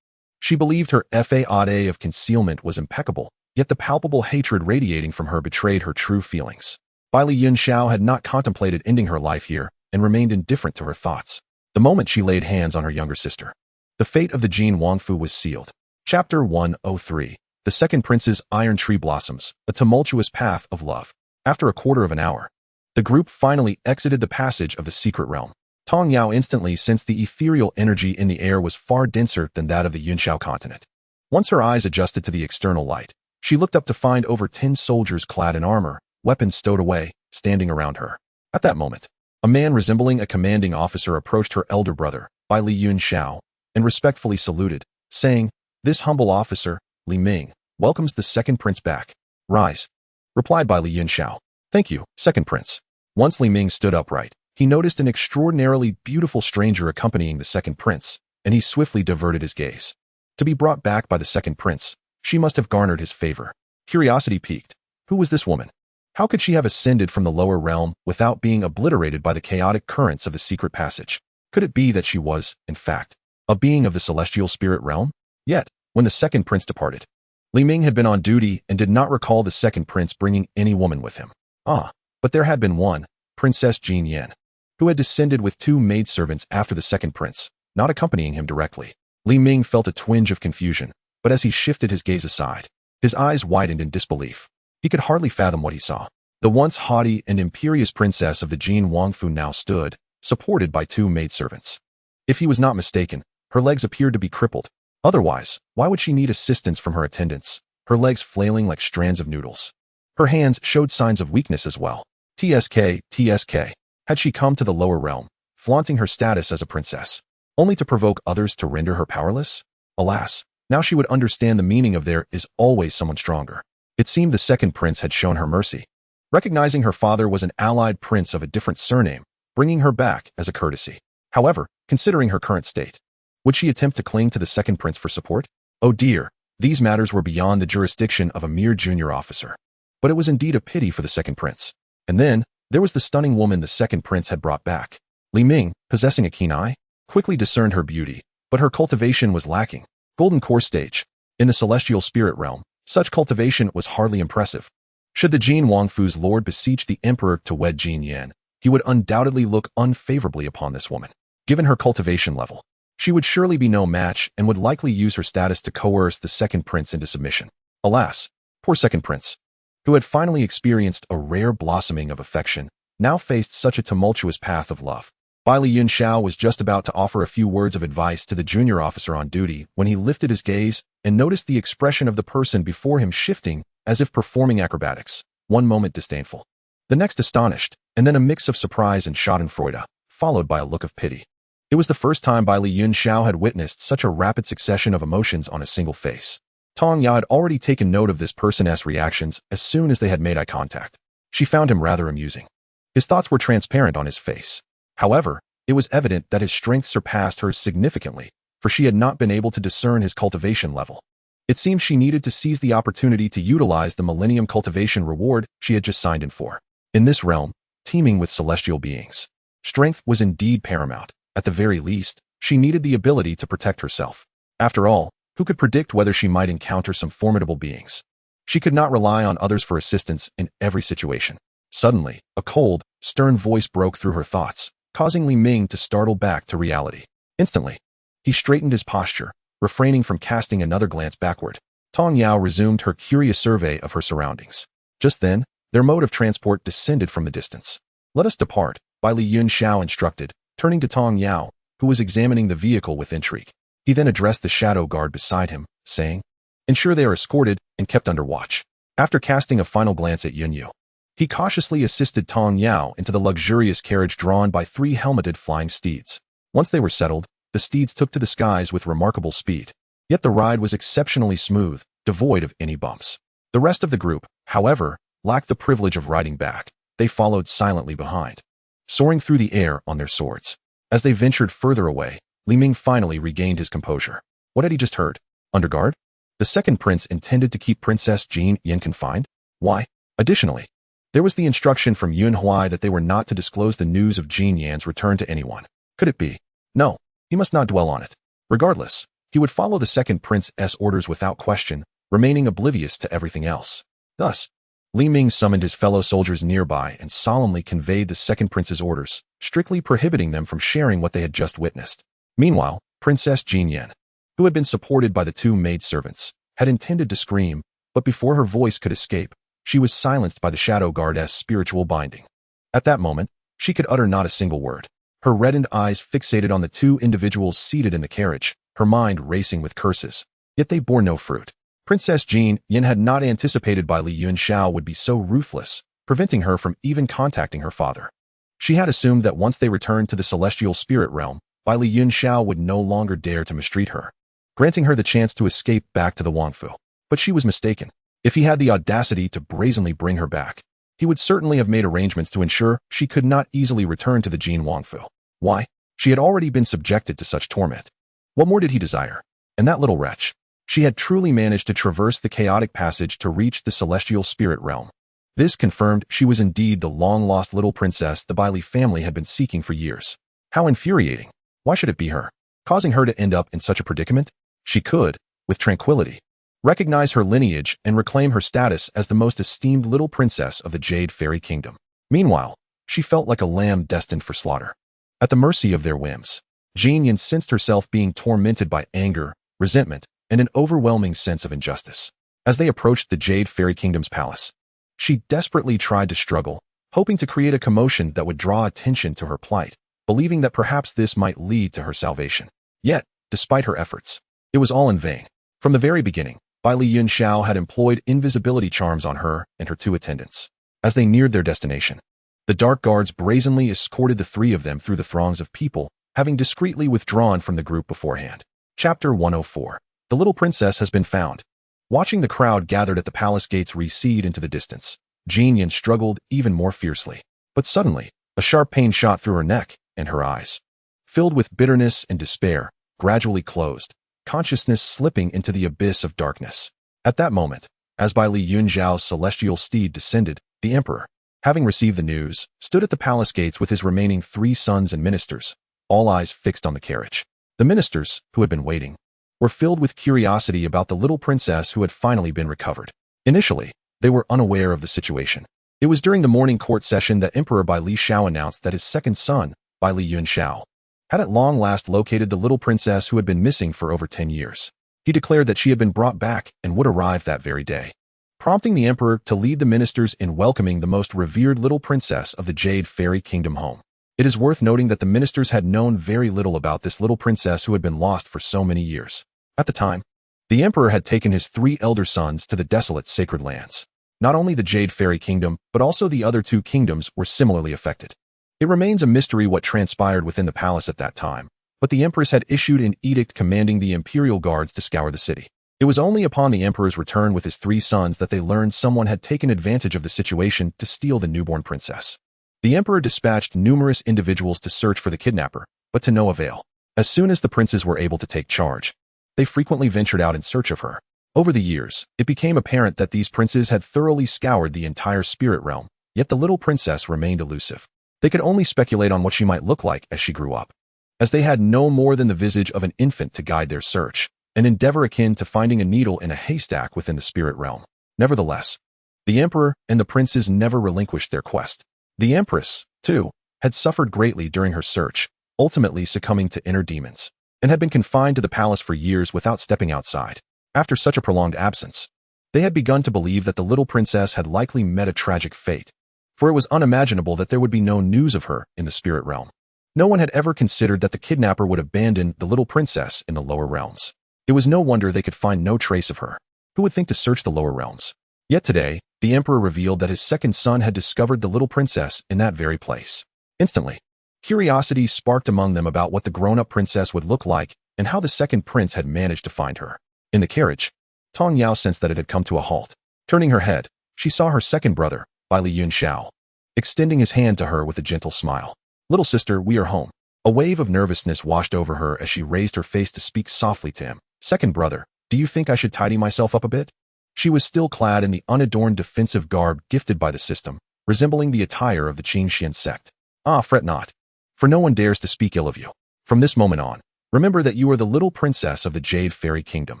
She believed her facade of concealment was impeccable, yet the palpable hatred radiating from her betrayed her true feelings. Li Yunxiao had not contemplated ending her life here and remained indifferent to her thoughts. The moment she laid hands on her younger sister, the fate of the Jin Wangfu was sealed. Chapter 103. The Second Prince's Iron Tree Blossoms, a tumultuous path of love. After a quarter of an hour, the group finally exited the passage of the secret realm. Tong Yao instantly sensed the ethereal energy in the air was far denser than that of the Yunxiao Continent. Once her eyes adjusted to the external light, she looked up to find over 10 soldiers clad in armor, weapons stowed away, standing around her. At that moment, a man resembling a commanding officer approached her elder brother, Li Yunxiao, and respectfully saluted, saying, "This humble officer, Li Ming, welcomes the second prince back." "Rise," replied Li Yunxiao. "Thank you, second prince." Once Li Ming stood upright, he noticed an extraordinarily beautiful stranger accompanying the second prince, and he swiftly diverted his gaze. To be brought back by the second prince, she must have garnered his favor. Curiosity piqued. Who was this woman? How could she have ascended from the lower realm without being obliterated by the chaotic currents of the secret passage? Could it be that she was, in fact, a being of the celestial spirit realm? Yet, when the second prince departed, Li Ming had been on duty and did not recall the second prince bringing any woman with him. But there had been one, Princess Jin Yan, who had descended with 2 maidservants after the second prince, not accompanying him directly. Li Ming felt a twinge of confusion, but as he shifted his gaze aside, his eyes widened in disbelief. He could hardly fathom what he saw. The once haughty and imperious princess of the Jin Wangfu now stood, supported by 2 maidservants. If he was not mistaken, her legs appeared to be crippled. Otherwise, why would she need assistance from her attendants, her legs flailing like strands of noodles? Her hands showed signs of weakness as well. TSK. Had she come to the lower realm, flaunting her status as a princess, only to provoke others to render her powerless? Alas, now she would understand the meaning of there is always someone stronger. It seemed the second prince had shown her mercy, recognizing her father was an allied prince of a different surname, bringing her back as a courtesy. However, considering her current state, Would she attempt to cling to the second prince for support? Oh dear, these matters were beyond the jurisdiction of a mere junior officer. But it was indeed a pity for the second prince. And then, there was the stunning woman the second prince had brought back. Li Ming, possessing a keen eye, quickly discerned her beauty, but her cultivation was lacking. Golden core stage. In the celestial spirit realm, such cultivation was hardly impressive. Should the Jin Wangfu's lord beseech the emperor to wed Jin Yan, he would undoubtedly look unfavorably upon this woman. Given her cultivation level, she would surely be no match and would likely use her status to coerce the second prince into submission. Alas, poor second prince, who had finally experienced a rare blossoming of affection, now faced such a tumultuous path of love. Bai Li Yunxiao was just about to offer a few words of advice to the junior officer on duty when he lifted his gaze and noticed the expression of the person before him shifting as if performing acrobatics, one moment disdainful, the next astonished, and then a mix of surprise and schadenfreude, followed by a look of pity. It was the first time Bai Li Yunxiao had witnessed such a rapid succession of emotions on a single face. Tong Yao had already taken note of this person's reactions as soon as they had made eye contact. She found him rather amusing. His thoughts were transparent on his face. However, it was evident that his strength surpassed hers significantly, for she had not been able to discern his cultivation level. It seemed she needed to seize the opportunity to utilize the Millennium Cultivation reward she had just signed in for. In this realm, teeming with celestial beings, strength was indeed paramount. At the very least, she needed the ability to protect herself. After all, who could predict whether she might encounter some formidable beings? She could not rely on others for assistance in every situation. Suddenly, a cold, stern voice broke through her thoughts, causing Li Ming to startle back to reality. Instantly, he straightened his posture, refraining from casting another glance backward. Tong Yao resumed her curious survey of her surroundings. Just then, their mode of transport descended from the distance. Let us depart, Bai Li Yunxiao instructed, turning to Tong Yao, who was examining the vehicle with intrigue. He then addressed the shadow guard beside him, saying, "Ensure they are escorted and kept under watch." After casting a final glance at Yunyu, he cautiously assisted Tong Yao into the luxurious carriage drawn by 3 helmeted flying steeds. Once they were settled, the steeds took to the skies with remarkable speed. Yet the ride was exceptionally smooth, devoid of any bumps. The rest of the group, however, lacked the privilege of riding back. They followed silently behind, soaring through the air on their swords. As they ventured further away, Li Ming finally regained his composure. What had he just heard? Under guard? The second prince intended to keep Princess Jin Yan confined? Why? Additionally, there was the instruction from Yun Huai that they were not to disclose the news of Jin Yan's return to anyone. Could it be? No, he must not dwell on it. Regardless, he would follow the second prince's orders without question, remaining oblivious to everything else. Thus, Li Ming summoned his fellow soldiers nearby and solemnly conveyed the second prince's orders, strictly prohibiting them from sharing what they had just witnessed. Meanwhile, Princess Jin Yan, who had been supported by the 2 maidservants, had intended to scream, but before her voice could escape, she was silenced by the shadow guard's spiritual binding. At that moment, she could utter not a single word. Her reddened eyes fixated on the 2 individuals seated in the carriage, her mind racing with curses. Yet they bore no fruit. Princess Jin Yan had not anticipated Bai Li Yunxiao would be so ruthless, preventing her from even contacting her father. She had assumed that once they returned to the celestial spirit realm, Bai Li Yunxiao would no longer dare to mistreat her, granting her the chance to escape back to the Wangfu. But she was mistaken. If he had the audacity to brazenly bring her back, he would certainly have made arrangements to ensure she could not easily return to the Jin Wangfu. Why? She had already been subjected to such torment. What more did he desire? And that little wretch. She had truly managed to traverse the chaotic passage to reach the celestial spirit realm. This confirmed she was indeed the long-lost little princess the Bai Li family had been seeking for years. How infuriating. Why should it be her, causing her to end up in such a predicament? She could, with tranquility, recognize her lineage and reclaim her status as the most esteemed little princess of the Jade Fairy Kingdom. Meanwhile, she felt like a lamb destined for slaughter, at the mercy of their whims. Jin Yan sensed herself being tormented by anger, resentment, and an overwhelming sense of injustice. As they approached the Jade Fairy Kingdom's palace, she desperately tried to struggle, hoping to create a commotion that would draw attention to her plight, believing that perhaps this might lead to her salvation. Yet, despite her efforts, it was all in vain. From the very beginning, Bai Li Yunxiao had employed invisibility charms on her and her 2 attendants. As they neared their destination, the dark guards brazenly escorted the 3 of them through the throngs of people, having discreetly withdrawn from the group beforehand. Chapter 104. The little princess has been found. Watching the crowd gathered at the palace gates recede into the distance, Jin Yan struggled even more fiercely. But suddenly, a sharp pain shot through her neck and her eyes. Filled with bitterness and despair, gradually closed, consciousness slipping into the abyss of darkness. At that moment, as Bai Li Yunxiao's celestial steed descended, the emperor, having received the news, stood at the palace gates with his remaining 3 sons and ministers, all eyes fixed on the carriage. The ministers, who had been waiting, were filled with curiosity about the little princess who had finally been recovered. Initially, they were unaware of the situation. It was during the morning court session that Emperor Bai Li Xiao announced that his second son, Bai Li Yunxiao, had at long last located the little princess who had been missing for over 10 years. He declared that she had been brought back and would arrive that very day, prompting the emperor to lead the ministers in welcoming the most revered little princess of the Jade Fairy Kingdom home. It is worth noting that the ministers had known very little about this little princess who had been lost for so many years. At the time, the emperor had taken his 3 elder sons to the desolate sacred lands. Not only the Jade Fairy Kingdom, but also the other 2 kingdoms were similarly affected. It remains a mystery what transpired within the palace at that time, but the empress had issued an edict commanding the imperial guards to scour the city. It was only upon the emperor's return with his 3 sons that they learned someone had taken advantage of the situation to steal the newborn princess. The emperor dispatched numerous individuals to search for the kidnapper, but to no avail. As soon as the princes were able to take charge, they frequently ventured out in search of her. Over the years, it became apparent that these princes had thoroughly scoured the entire spirit realm, yet the little princess remained elusive. They could only speculate on what she might look like as she grew up, as they had no more than the visage of an infant to guide their search, an endeavor akin to finding a needle in a haystack within the spirit realm. Nevertheless, the emperor and the princes never relinquished their quest. The empress, too, had suffered greatly during her search, ultimately succumbing to inner demons, and had been confined to the palace for years without stepping outside. After such a prolonged absence, they had begun to believe that the little princess had likely met a tragic fate, for it was unimaginable that there would be no news of her in the spirit realm. No one had ever considered that the kidnapper would abandon the little princess in the lower realms. It was no wonder they could find no trace of her. Who would think to search the lower realms? Yet today, the emperor revealed that his second son had discovered the little princess in that very place. Instantly, curiosity sparked among them about what the grown-up princess would look like and how the second prince had managed to find her. In the carriage, Tong Yao sensed that it had come to a halt. Turning her head, she saw her second brother, Bai Li Yunxiao, extending his hand to her with a gentle smile. "Little sister, we are home." A wave of nervousness washed over her as she raised her face to speak softly to him. "Second brother, do you think I should tidy myself up a bit?" She was still clad in the unadorned defensive garb gifted by the system, resembling the attire of the Qingxuan Sect. "Ah, fret not, for no one dares to speak ill of you. From this moment on, remember that you are the little princess of the Jade Fairy Kingdom.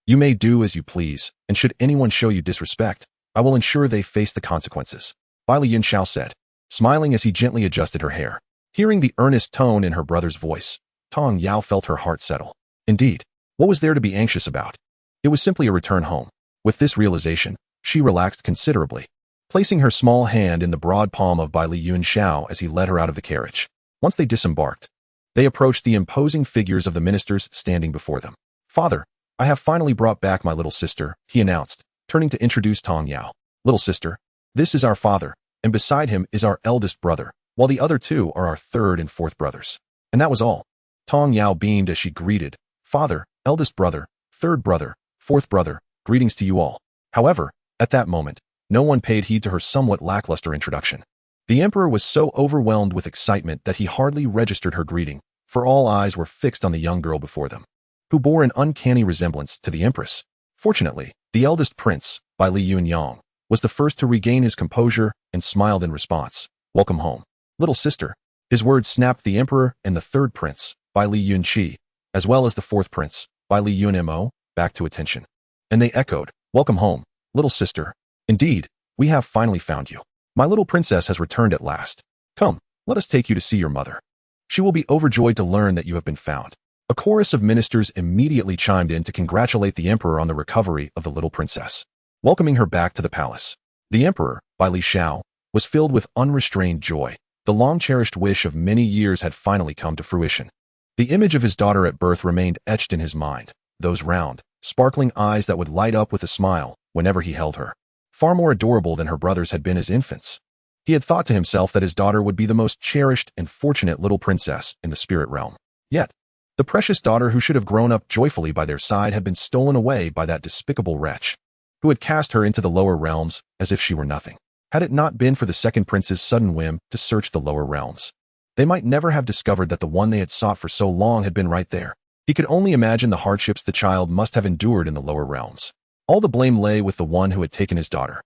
You may do as you please, and should anyone show you disrespect, I will ensure they face the consequences," Bai Li Yunxiao said, smiling as he gently adjusted her hair. Hearing the earnest tone in her brother's voice, Tong Yao felt her heart settle. Indeed, what was there to be anxious about? It was simply a return home. With this realization, she relaxed considerably, placing her small hand in the broad palm of Bai Li Yunxiao as he led her out of the carriage. Once they disembarked, they approached the imposing figures of the ministers standing before them. "Father, I have finally brought back my little sister," he announced, turning to introduce Tong Yao. "Little sister, this is our father, and beside him is our eldest brother, while the other 2 are our 3rd and 4th brothers." And that was all. Tong Yao beamed as she greeted, "Father, eldest brother, 3rd brother, 4th brother, greetings to you all." However, at that moment, no one paid heed to her somewhat lackluster introduction. The emperor was so overwhelmed with excitement that he hardly registered her greeting, for all eyes were fixed on the young girl before them, who bore an uncanny resemblance to the empress. Fortunately, the eldest prince, Bai Li Yunyang, was the first to regain his composure and smiled in response. "Welcome home, little sister." His words snapped the emperor and the 3rd prince, Bai Li Yunqi, as well as the 4th prince, Bai Li Yunmo, back to attention. And they echoed, "Welcome home, little sister. Indeed, we have finally found you. My little princess has returned at last. Come, let us take you to see your mother. She will be overjoyed to learn that you have been found." A chorus of ministers immediately chimed in to congratulate the emperor on the recovery of the little princess, welcoming her back to the palace. The emperor, Bai Li Xiao, was filled with unrestrained joy. The long-cherished wish of many years had finally come to fruition. The image of his daughter at birth remained etched in his mind, those round, sparkling eyes that would light up with a smile whenever he held her. Far more adorable than her brothers had been as infants. He had thought to himself that his daughter would be the most cherished and fortunate little princess in the spirit realm. Yet, the precious daughter who should have grown up joyfully by their side had been stolen away by that despicable wretch, who had cast her into the lower realms as if she were nothing. Had it not been for the second prince's sudden whim to search the lower realms, they might never have discovered that the one they had sought for so long had been right there. He could only imagine the hardships the child must have endured in the lower realms. All the blame lay with the one who had taken his daughter.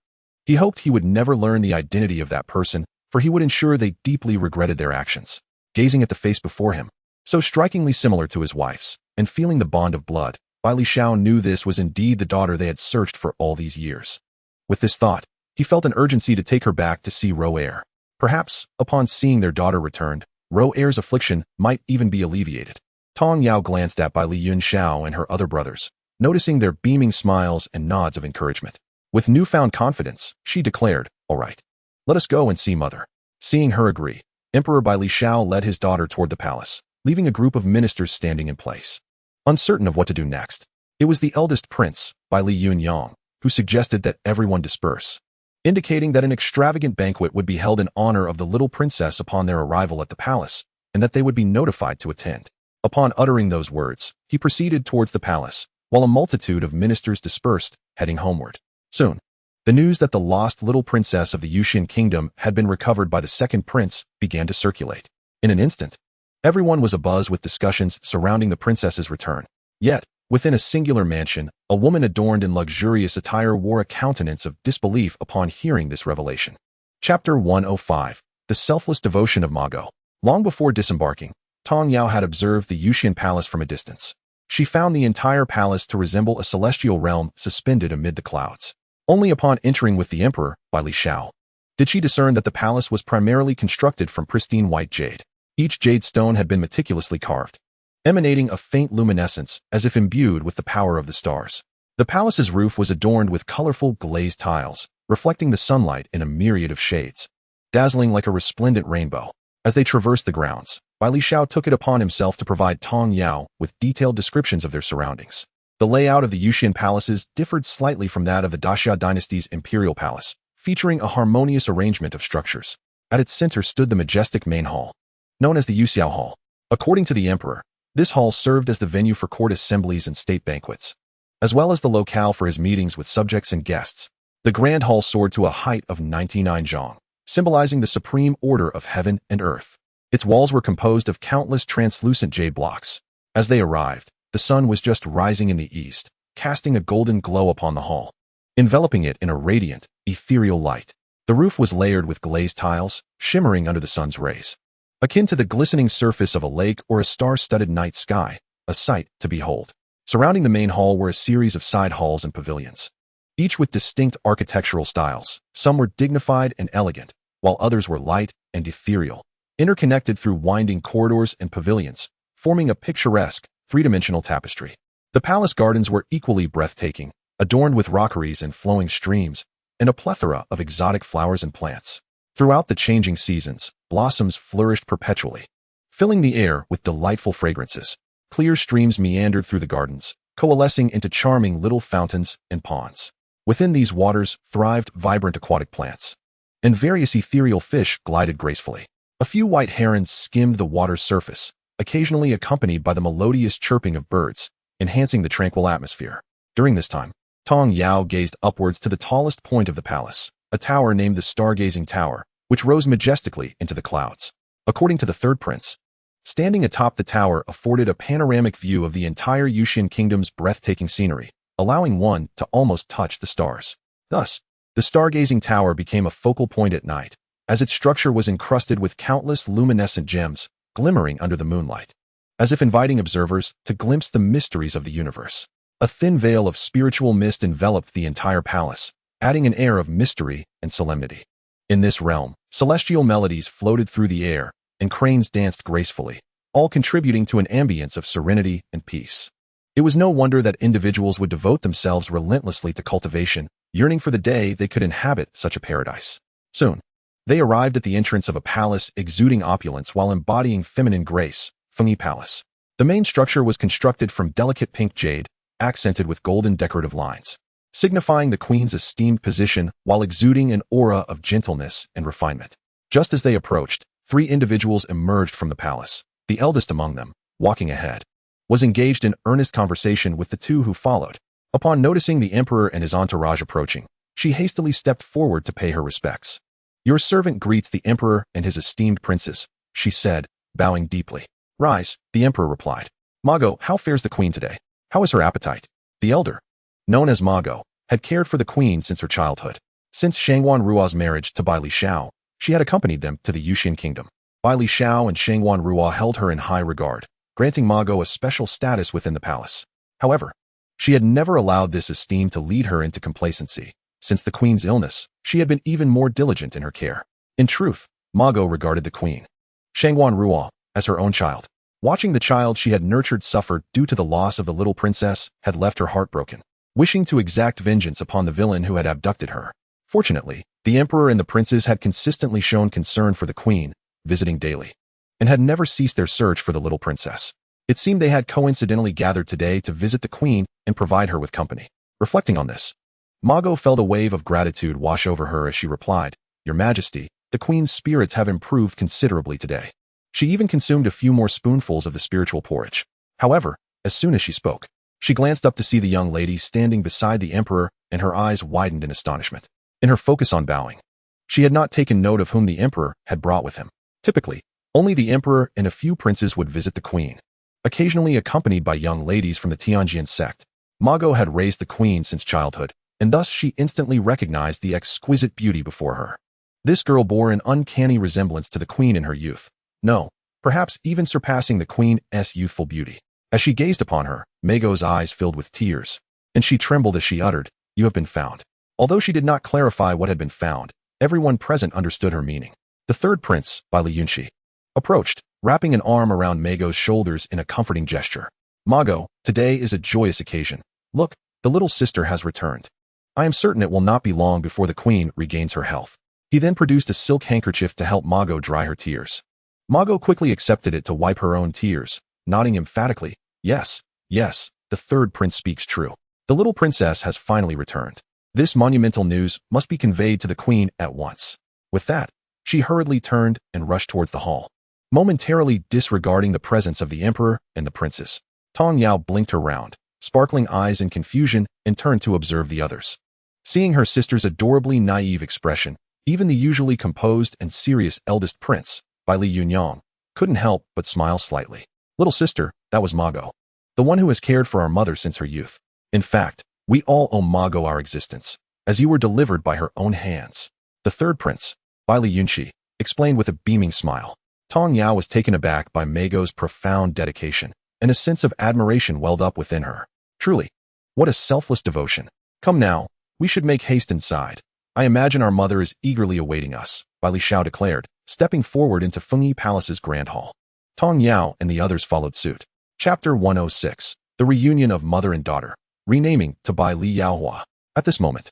He hoped he would never learn the identity of that person, for he would ensure they deeply regretted their actions. Gazing at the face before him, so strikingly similar to his wife's, and feeling the bond of blood, Bai Lixiao knew this was indeed the daughter they had searched for all these years. With this thought, he felt an urgency to take her back to see Ro Er. Perhaps, upon seeing their daughter returned, Ro Er's affliction might even be alleviated. Tong Yao glanced at Bai Yunxiao and her other brothers, noticing their beaming smiles and nods of encouragement. With newfound confidence, she declared, "All right. Let us go and see mother." Seeing her agree, Emperor Bai Lixiao led his daughter toward the palace, leaving a group of ministers standing in place. Uncertain of what to do next, it was the eldest prince, Bai Yunyang, who suggested that everyone disperse, indicating that an extravagant banquet would be held in honor of the little princess upon their arrival at the palace, and that they would be notified to attend. Upon uttering those words, he proceeded towards the palace, while a multitude of ministers dispersed, heading homeward. Soon, the news that the lost little princess of the Yuxian kingdom had been recovered by the second prince began to circulate. In an instant, everyone was abuzz with discussions surrounding the princess's return. Yet, within a singular mansion, a woman adorned in luxurious attire wore a countenance of disbelief upon hearing this revelation. Chapter 105. The Selfless Devotion of Mago. Long before disembarking, Tong Yao had observed the Yuxian palace from a distance. She found the entire palace to resemble a celestial realm suspended amid the clouds. Only upon entering with the emperor, Bai Lixiao, did she discern that the palace was primarily constructed from pristine white jade. Each jade stone had been meticulously carved, emanating a faint luminescence as if imbued with the power of the stars. The palace's roof was adorned with colorful glazed tiles, reflecting the sunlight in a myriad of shades, dazzling like a resplendent rainbow. As they traversed the grounds, Bai Lixiao took it upon himself to provide Tong Yao with detailed descriptions of their surroundings. The layout of the Yuxian palaces differed slightly from that of the Daxia dynasty's imperial palace, featuring a harmonious arrangement of structures. At its center stood the majestic main hall, known as the Yunxiao Hall. According to the emperor, this hall served as the venue for court assemblies and state banquets, as well as the locale for his meetings with subjects and guests. The grand hall soared to a height of 99 zhang, symbolizing the supreme order of heaven and earth. Its walls were composed of countless translucent jade blocks. As they arrived, the sun was just rising in the east, casting a golden glow upon the hall, enveloping it in a radiant, ethereal light. The roof was layered with glazed tiles, shimmering under the sun's rays, akin to the glistening surface of a lake or a star-studded night sky, a sight to behold. Surrounding the main hall were a series of side halls and pavilions, each with distinct architectural styles. Some were dignified and elegant, while others were light and ethereal, interconnected through winding corridors and pavilions, forming a picturesque, three-dimensional tapestry. The palace gardens were equally breathtaking, adorned with rockeries and flowing streams, and a plethora of exotic flowers and plants. Throughout the changing seasons, blossoms flourished perpetually, filling the air with delightful fragrances. Clear streams meandered through the gardens, coalescing into charming little fountains and ponds. Within these waters thrived vibrant aquatic plants, and various ethereal fish glided gracefully. A few white herons skimmed the water's surface, occasionally accompanied by the melodious chirping of birds, enhancing the tranquil atmosphere. During this time, Tong Yao gazed upwards to the tallest point of the palace, a tower named the Stargazing Tower, which rose majestically into the clouds. According to the third prince, standing atop the tower afforded a panoramic view of the entire Yuxian kingdom's breathtaking scenery, allowing one to almost touch the stars. Thus, the Stargazing Tower became a focal point at night, as its structure was encrusted with countless luminescent gems, glimmering under the moonlight, as if inviting observers to glimpse the mysteries of the universe. A thin veil of spiritual mist enveloped the entire palace, adding an air of mystery and solemnity. In this realm, celestial melodies floated through the air, and cranes danced gracefully, all contributing to an ambience of serenity and peace. It was no wonder that individuals would devote themselves relentlessly to cultivation, yearning for the day they could inhabit such a paradise. Soon, they arrived at the entrance of a palace exuding opulence while embodying feminine grace, Fengyi Palace. The main structure was constructed from delicate pink jade, accented with golden decorative lines, signifying the queen's esteemed position while exuding an aura of gentleness and refinement. Just as they approached, three individuals emerged from the palace. The eldest among them, walking ahead, was engaged in earnest conversation with the two who followed. Upon noticing the emperor and his entourage approaching, she hastily stepped forward to pay her respects. "Your servant greets the emperor and his esteemed princes," she said, bowing deeply. "Rise," the emperor replied. "Mago, how fares the queen today? How is her appetite?" The elder, known as Mago, had cared for the queen since her childhood. Since Xianxuan Ruo's marriage to Bai Li Xiao, she had accompanied them to the Yushin kingdom. Bai Li Xiao and Xianxuan Ruo held her in high regard, granting Mago a special status within the palace. However, she had never allowed this esteem to lead her into complacency. Since the queen's illness, she had been even more diligent in her care. In truth, Mago regarded the queen, Xianxuan Ruo, as her own child. Watching the child she had nurtured suffer due to the loss of the little princess had left her heartbroken, wishing to exact vengeance upon the villain who had abducted her. Fortunately, the emperor and the princes had consistently shown concern for the queen, visiting daily, and had never ceased their search for the little princess. It seemed they had coincidentally gathered today to visit the queen and provide her with company. Reflecting on this, Mago felt a wave of gratitude wash over her as she replied, "Your Majesty, the queen's spirits have improved considerably today." She even consumed a few more spoonfuls of the spiritual porridge. However, as soon as she spoke, she glanced up to see the young lady standing beside the emperor, and her eyes widened in astonishment. In her focus on bowing, she had not taken note of whom the emperor had brought with him. Typically, only the emperor and a few princes would visit the queen, occasionally accompanied by young ladies from the Qingxuan Sect. Mago had raised the queen since childhood, and thus she instantly recognized the exquisite beauty before her. This girl bore an uncanny resemblance to the queen in her youth. No, perhaps even surpassing the queen's youthful beauty. As she gazed upon her, Mago's eyes filled with tears, and she trembled as she uttered, "You have been found." Although she did not clarify what had been found, everyone present understood her meaning. The third prince, Bai Li Yunxi, approached, wrapping an arm around Mago's shoulders in a comforting gesture. "Mago, today is a joyous occasion. Look, the little sister has returned. I am certain it will not be long before the queen regains her health." He then produced a silk handkerchief to help Mago dry her tears. Mago quickly accepted it to wipe her own tears, nodding emphatically, "Yes, yes, the third prince speaks true. The little princess has finally returned. This monumental news must be conveyed to the queen at once." With that, she hurriedly turned and rushed towards the hall, momentarily disregarding the presence of the emperor and the princes. Tong Yao blinked her round, sparkling eyes in confusion, and turned to observe the others. Seeing her sister's adorably naive expression, even the usually composed and serious eldest prince, Bai Li Yunyang, couldn't help but smile slightly. "Little sister, that was Mago, the one who has cared for our mother since her youth. In fact, we all owe Mago our existence, as you were delivered by her own hands." The third prince, Bai Li Yunxi, explained with a beaming smile. Tong Yao was taken aback by Mago's profound dedication, and a sense of admiration welled up within her. Truly, what a selfless devotion. "Come now, we should make haste inside. I imagine our mother is eagerly awaiting us," Bai Li Xiao declared, stepping forward into Fengyi Palace's grand hall. Tong Yao and the others followed suit. Chapter 106, The Reunion of Mother and Daughter, renaming to Bai Li Yaohua. At this moment,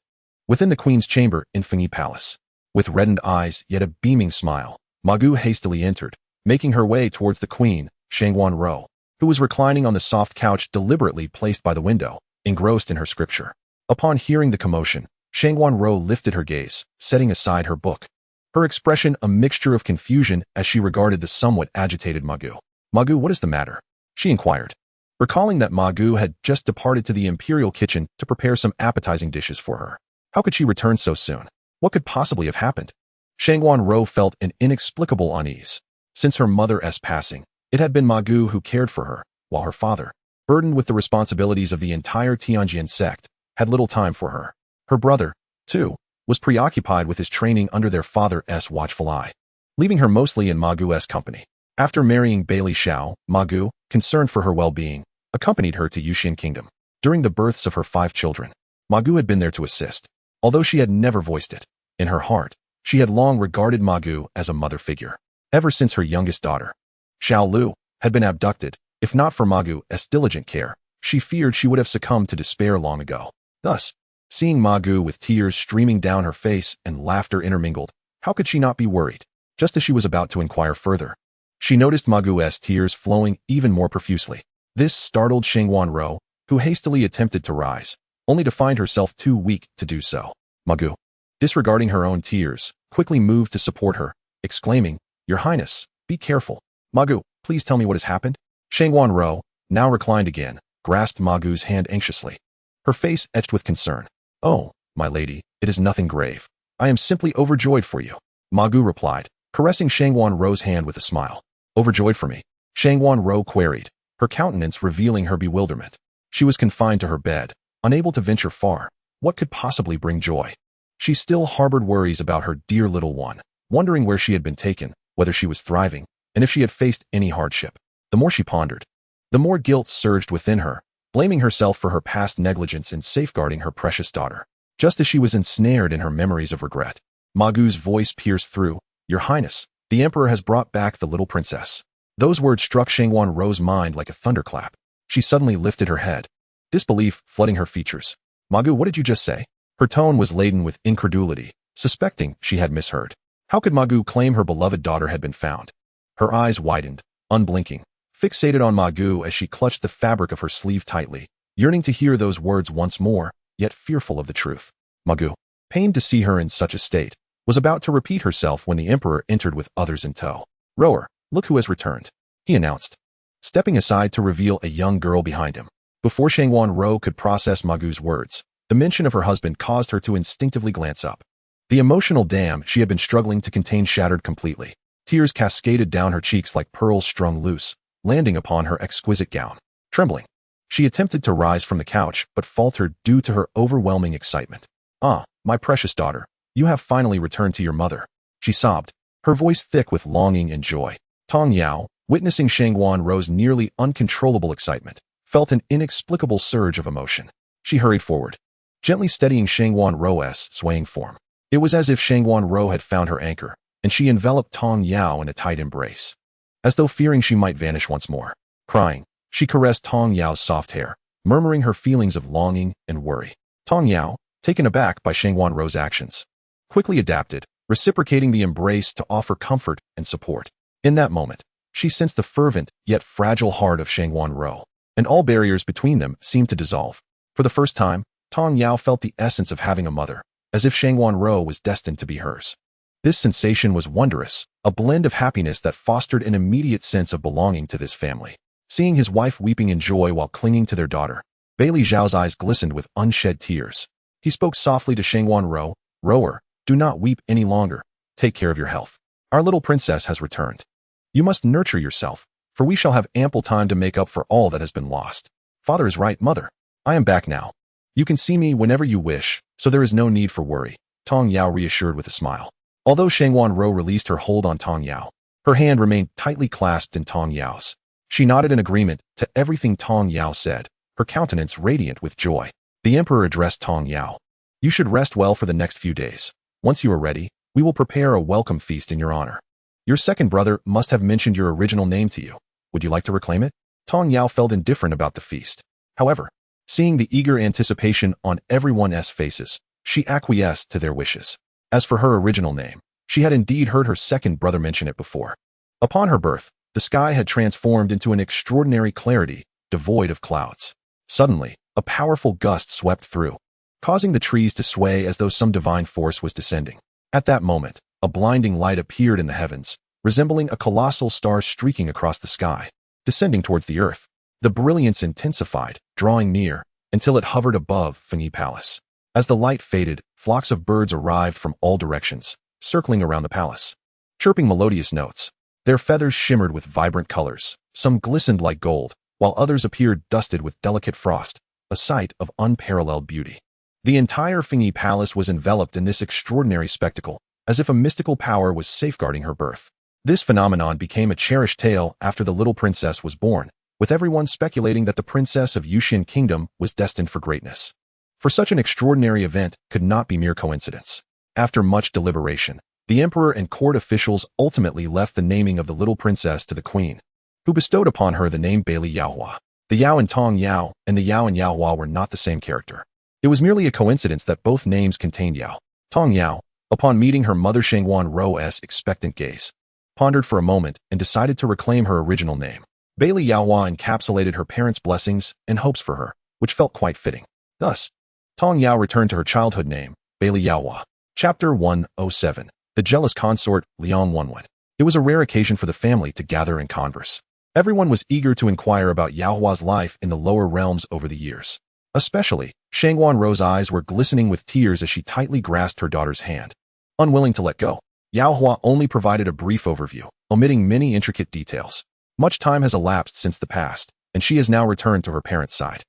within the queen's chamber in Fengyi Palace, with reddened eyes yet a beaming smile, Magu hastily entered, making her way towards the queen, Xianxuan Ruo, who was reclining on the soft couch deliberately placed by the window, engrossed in her scripture. Upon hearing the commotion, Xianxuan Ruo lifted her gaze, setting aside her book, her expression a mixture of confusion as she regarded the somewhat agitated Magu. "Magu, what is the matter?" she inquired, recalling that Magu had just departed to the imperial kitchen to prepare some appetizing dishes for her. How could she return so soon? What could possibly have happened? Xianxuan Ruo felt an inexplicable unease. Since her mother's passing, it had been Magu who cared for her, while her father, burdened with the responsibilities of the entire Qingxuan Sect, had little time for her. Her brother, too, was preoccupied with his training under their father's watchful eye, leaving her mostly in Magu's company. After marrying Bai Li Xiao, Magu, concerned for her well-being, accompanied her to Yushin Kingdom. During the births of her 5 children, Magu had been there to assist. Although she had never voiced it, in her heart, she had long regarded Magu as a mother figure. Ever since her youngest daughter, Xiao Lu, had been abducted, if not for Magu's diligent care, she feared she would have succumbed to despair long ago. Thus, seeing Magu with tears streaming down her face and laughter intermingled, how could she not be worried? Just as she was about to inquire further, she noticed Magu's tears flowing even more profusely. This startled Xianxuan Ruo, who hastily attempted to rise, only to find herself too weak to do so. Magu, disregarding her own tears, quickly moved to support her, exclaiming, "Your Highness, be careful. Magu, please tell me what has happened." Xianxuan Ruo, now reclined again, grasped Magu's hand anxiously, her face etched with concern. "Oh, my lady, it is nothing grave. I am simply overjoyed for you," Magu replied, caressing Xianxuan Ruo's hand with a smile. "Overjoyed for me?" Xianxuan Ruo queried, her countenance revealing her bewilderment. She was confined to her bed, unable to venture far. What could possibly bring joy? She still harbored worries about her dear little one, wondering where she had been taken, whether she was thriving, and if she had faced any hardship. The more she pondered, the more guilt surged within her, blaming herself for her past negligence in safeguarding her precious daughter. Just as she was ensnared in her memories of regret, Magu's voice pierced through. "Your Highness, the Emperor has brought back the little princess." Those words struck Qingxuan Ro's mind like a thunderclap. She suddenly lifted her head, disbelief flooding her features. "Magu, what did you just say?" Her tone was laden with incredulity, suspecting she had misheard. How could Magu claim her beloved daughter had been found? Her eyes widened, unblinking, fixated on Magu as she clutched the fabric of her sleeve tightly, yearning to hear those words once more, yet fearful of the truth. Magu, pained to see her in such a state, was about to repeat herself when the Emperor entered with others in tow. "Rower, look who has returned," he announced, stepping aside to reveal a young girl behind him. Before Qingxuan Ro could process Magu's words, the mention of her husband caused her to instinctively glance up. The emotional dam she had been struggling to contain shattered completely. Tears cascaded down her cheeks like pearls strung loose, landing upon her exquisite gown. Trembling, she attempted to rise from the couch but faltered due to her overwhelming excitement. "Ah, my precious daughter, you have finally returned to your mother," she sobbed, her voice thick with longing and joy. Tong Yao, witnessing Qingxuan Ro's nearly uncontrollable excitement, felt an inexplicable surge of emotion. She hurried forward, gently steadying Qingxuan Ro's swaying form. It was as if Qingxuan Ro had found her anchor, and she enveloped Tong Yao in a tight embrace. As though fearing she might vanish once more. Crying, she caressed Tong Yao's soft hair, murmuring her feelings of longing and worry. Tong Yao, taken aback by Qingxuan Ro's actions, quickly adapted, reciprocating the embrace to offer comfort and support. In that moment, she sensed the fervent yet fragile heart of Qingxuan Ro, and all barriers between them seemed to dissolve. For the first time, Tong Yao felt the essence of having a mother, as if Qingxuan Ro was destined to be hers. This sensation was wondrous, a blend of happiness that fostered an immediate sense of belonging to this family. Seeing his wife weeping in joy while clinging to their daughter, Bailey Zhao's eyes glistened with unshed tears. He spoke softly to Qingxuan Ro, "Rower, do not weep any longer. Take care of your health. Our little princess has returned. You must nurture yourself, for we shall have ample time to make up for all that has been lost. Father is right, mother. I am back now. You can see me whenever you wish, so there is no need for worry," Tong Yao reassured with a smile. Although Qingxuan Ro released her hold on Tong Yao, her hand remained tightly clasped in Tong Yao's. She nodded in agreement to everything Tong Yao said, her countenance radiant with joy. The Emperor addressed Tong Yao. "You should rest well for the next few days. Once you are ready, we will prepare a welcome feast in your honor. Your second brother must have mentioned your original name to you. Would you like to reclaim it?" Tong Yao felt indifferent about the feast. However, seeing the eager anticipation on everyone's faces, she acquiesced to their wishes. As for her original name, she had indeed heard her second brother mention it before. Upon her birth, the sky had transformed into an extraordinary clarity, devoid of clouds. Suddenly, a powerful gust swept through, causing the trees to sway as though some divine force was descending. At that moment, a blinding light appeared in the heavens, resembling a colossal star streaking across the sky, descending towards the earth. The brilliance intensified, drawing near, until it hovered above Fengyi Palace. As the light faded, flocks of birds arrived from all directions, circling around the palace, chirping melodious notes. Their feathers shimmered with vibrant colors, some glistened like gold, while others appeared dusted with delicate frost, a sight of unparalleled beauty. The entire Fengyi Palace was enveloped in this extraordinary spectacle, as if a mystical power was safeguarding her birth. This phenomenon became a cherished tale after the little princess was born, with everyone speculating that the princess of Yuxian Kingdom was destined for greatness. For such an extraordinary event could not be mere coincidence. After much deliberation, the emperor and court officials ultimately left the naming of the little princess to the queen, who bestowed upon her the name Bailey Yaohua. The Yao in Tong Yao and the Yao in Yaohua were not the same character. It was merely a coincidence that both names contained Yao. Tong Yao, upon meeting her mother Qingxuan Ro's expectant gaze, pondered for a moment and decided to reclaim her original name. Bailey Yaohua encapsulated her parents' blessings and hopes for her, which felt quite fitting. Thus, Tong Yao returned to her childhood name, Bailey Yaohua. Chapter 107. The Jealous Consort, Liang Wenwen. It was a rare occasion for the family to gather and converse. Everyone was eager to inquire about Yaohua's life in the lower realms over the years. Especially, Qingxuan Ro's eyes were glistening with tears as she tightly grasped her daughter's hand. Unwilling to let go, Yaohua only provided a brief overview, omitting many intricate details. Much time has elapsed since the past, and she has now returned to her parents' side.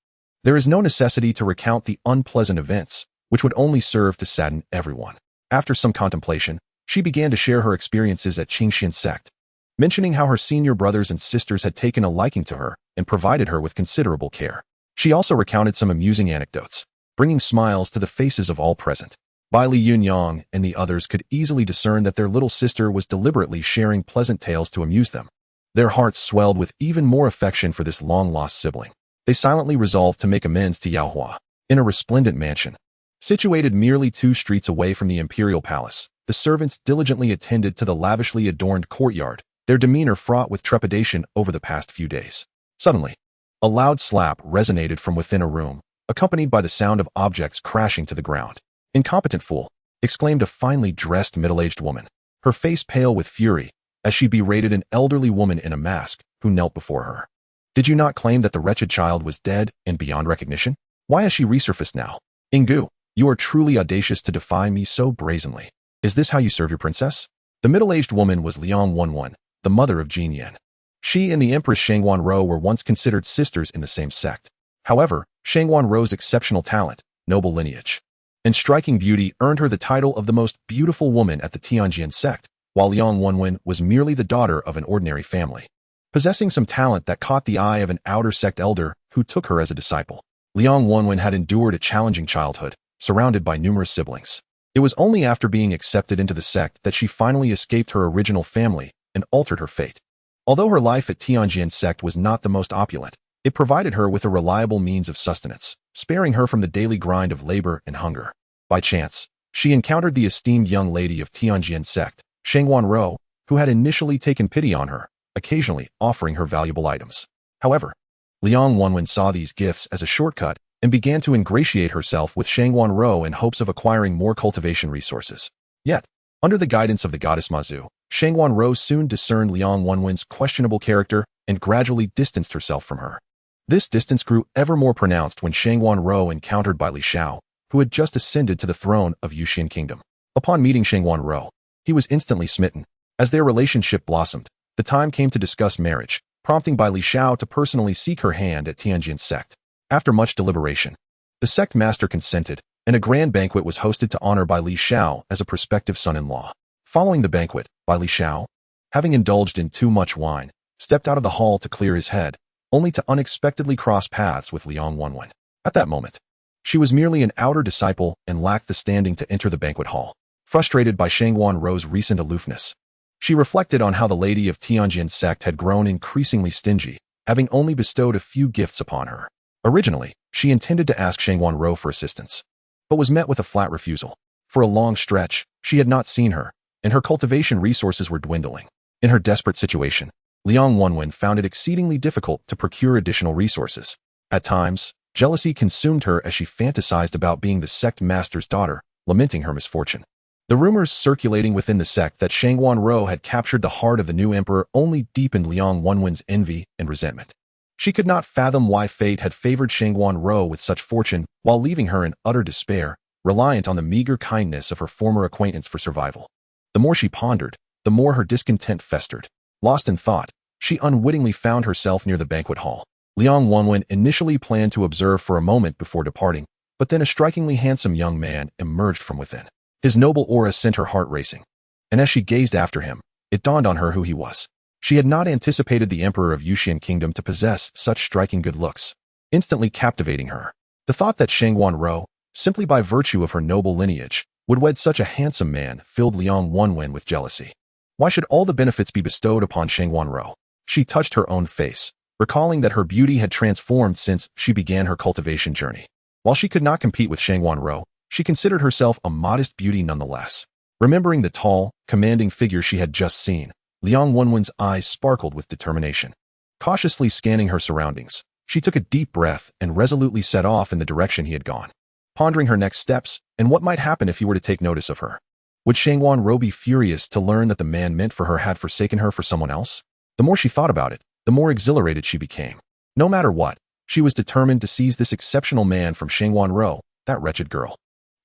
There is no necessity to recount the unpleasant events, which would only serve to sadden everyone. After some contemplation, she began to share her experiences at Qingxuan Sect, mentioning how her senior brothers and sisters had taken a liking to her and provided her with considerable care. She also recounted some amusing anecdotes, bringing smiles to the faces of all present. Bai Li Yunyang and the others could easily discern that their little sister was deliberately sharing pleasant tales to amuse them. Their hearts swelled with even more affection for this long-lost sibling. They silently resolved to make amends to Yaohua. In a resplendent mansion, situated merely 2 streets away from the imperial palace, the servants diligently attended to the lavishly adorned courtyard, their demeanor fraught with trepidation over the past few days. Suddenly, a loud slap resonated from within a room, accompanied by the sound of objects crashing to the ground. "Incompetent fool!" exclaimed a finely dressed middle-aged woman, her face pale with fury, as she berated an elderly woman in a mask who knelt before her. "Did you not claim that the wretched child was dead and beyond recognition? Why has she resurfaced now? Ingu, you are truly audacious to defy me so brazenly. Is this how you serve your princess?" The middle-aged woman was Liang Wenwen, the mother of Jin Yan. She and the Empress Shangguan Rou were once considered sisters in the same sect. However, Shangguan Rou's exceptional talent, noble lineage, and striking beauty earned her the title of the most beautiful woman at the Qingxuan Sect, while Liang Wenwen was merely the daughter of an ordinary family. Possessing some talent that caught the eye of an outer sect elder who took her as a disciple, Liang Wenwen had endured a challenging childhood, surrounded by numerous siblings. It was only after being accepted into the sect that she finally escaped her original family and altered her fate. Although her life at Qingxuan Sect was not the most opulent, it provided her with a reliable means of sustenance, sparing her from the daily grind of labor and hunger. By chance, she encountered the esteemed young lady of Qingxuan Sect, Shangguan Rou, who had initially taken pity on her, occasionally offering her valuable items. However, Liang Wenwen saw these gifts as a shortcut and began to ingratiate herself with Shangguan Rou in hopes of acquiring more cultivation resources. Yet, under the guidance of the goddess Mazu, Shangguan Rou soon discerned Liang Wenwen's questionable character and gradually distanced herself from her. This distance grew ever more pronounced when Shangguan Rou encountered Bai Li Xiao, who had just ascended to the throne of Yuxian Kingdom. Upon meeting Shangguan Rou, he was instantly smitten. As their relationship blossomed, the time came to discuss marriage, prompting Bai Li Xiao to personally seek her hand at Qingxuan Sect. After much deliberation, the sect master consented, and a grand banquet was hosted to honor Bai Li Xiao as a prospective son-in-law. Following the banquet, Bai Li Xiao, having indulged in too much wine, stepped out of the hall to clear his head, only to unexpectedly cross paths with Liang Wenwen. At that moment, she was merely an outer disciple and lacked the standing to enter the banquet hall. Frustrated by Shangguan Rou's recent aloofness, she reflected on how the lady of Qingxuan Sect had grown increasingly stingy, having only bestowed a few gifts upon her. Originally, she intended to ask Shangguan Rou for assistance, but was met with a flat refusal. For a long stretch, she had not seen her, and her cultivation resources were dwindling. In her desperate situation, Liang Wenwen found it exceedingly difficult to procure additional resources. At times, jealousy consumed her as she fantasized about being the sect master's daughter, lamenting her misfortune. The rumors circulating within the sect that Shangguan Rou had captured the heart of the new emperor only deepened Liang Wenwen's envy and resentment. She could not fathom why fate had favored Shangguan Rou with such fortune while leaving her in utter despair, reliant on the meager kindness of her former acquaintance for survival. The more she pondered, the more her discontent festered. Lost in thought, she unwittingly found herself near the banquet hall. Liang Wenwen initially planned to observe for a moment before departing, but then a strikingly handsome young man emerged from within. His noble aura sent her heart racing, and as she gazed after him, it dawned on her who he was. She had not anticipated the emperor of Yuxian Kingdom to possess such striking good looks, instantly captivating her. The thought that Shangguan Rou, simply by virtue of her noble lineage, would wed such a handsome man filled Liang Wenwen with jealousy. Why should all the benefits be bestowed upon Shangguan Rou? She touched her own face, recalling that her beauty had transformed since she began her cultivation journey. While she could not compete with Shangguan Rou, she considered herself a modest beauty nonetheless. Remembering the tall, commanding figure she had just seen, Liang Wenwen's eyes sparkled with determination. Cautiously scanning her surroundings, she took a deep breath and resolutely set off in the direction he had gone, pondering her next steps and what might happen if he were to take notice of her. Would Shangguan Rou be furious to learn that the man meant for her had forsaken her for someone else? The more she thought about it, the more exhilarated she became. No matter what, she was determined to seize this exceptional man from Shangguan Rou, that wretched girl.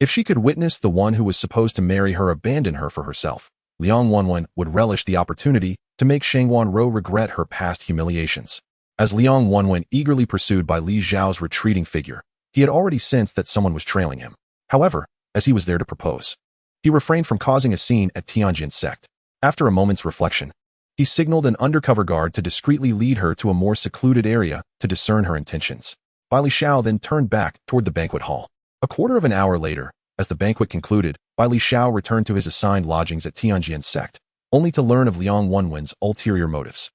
If she could witness the one who was supposed to marry her abandon her for herself, Liang Wenwen would relish the opportunity to make Shangguan Rou regret her past humiliations. As Liang Wenwen eagerly pursued by Li Zhao's retreating figure, he had already sensed that someone was trailing him. However, as he was there to propose, he refrained from causing a scene at Qingxuan Sect. After a moment's reflection, he signaled an undercover guard to discreetly lead her to a more secluded area to discern her intentions. Bai Xiao then turned back toward the banquet hall. A quarter of an hour later, as the banquet concluded, Bai Xiao returned to his assigned lodgings at Qingxuan Sect, only to learn of Liang Wenwen's ulterior motives.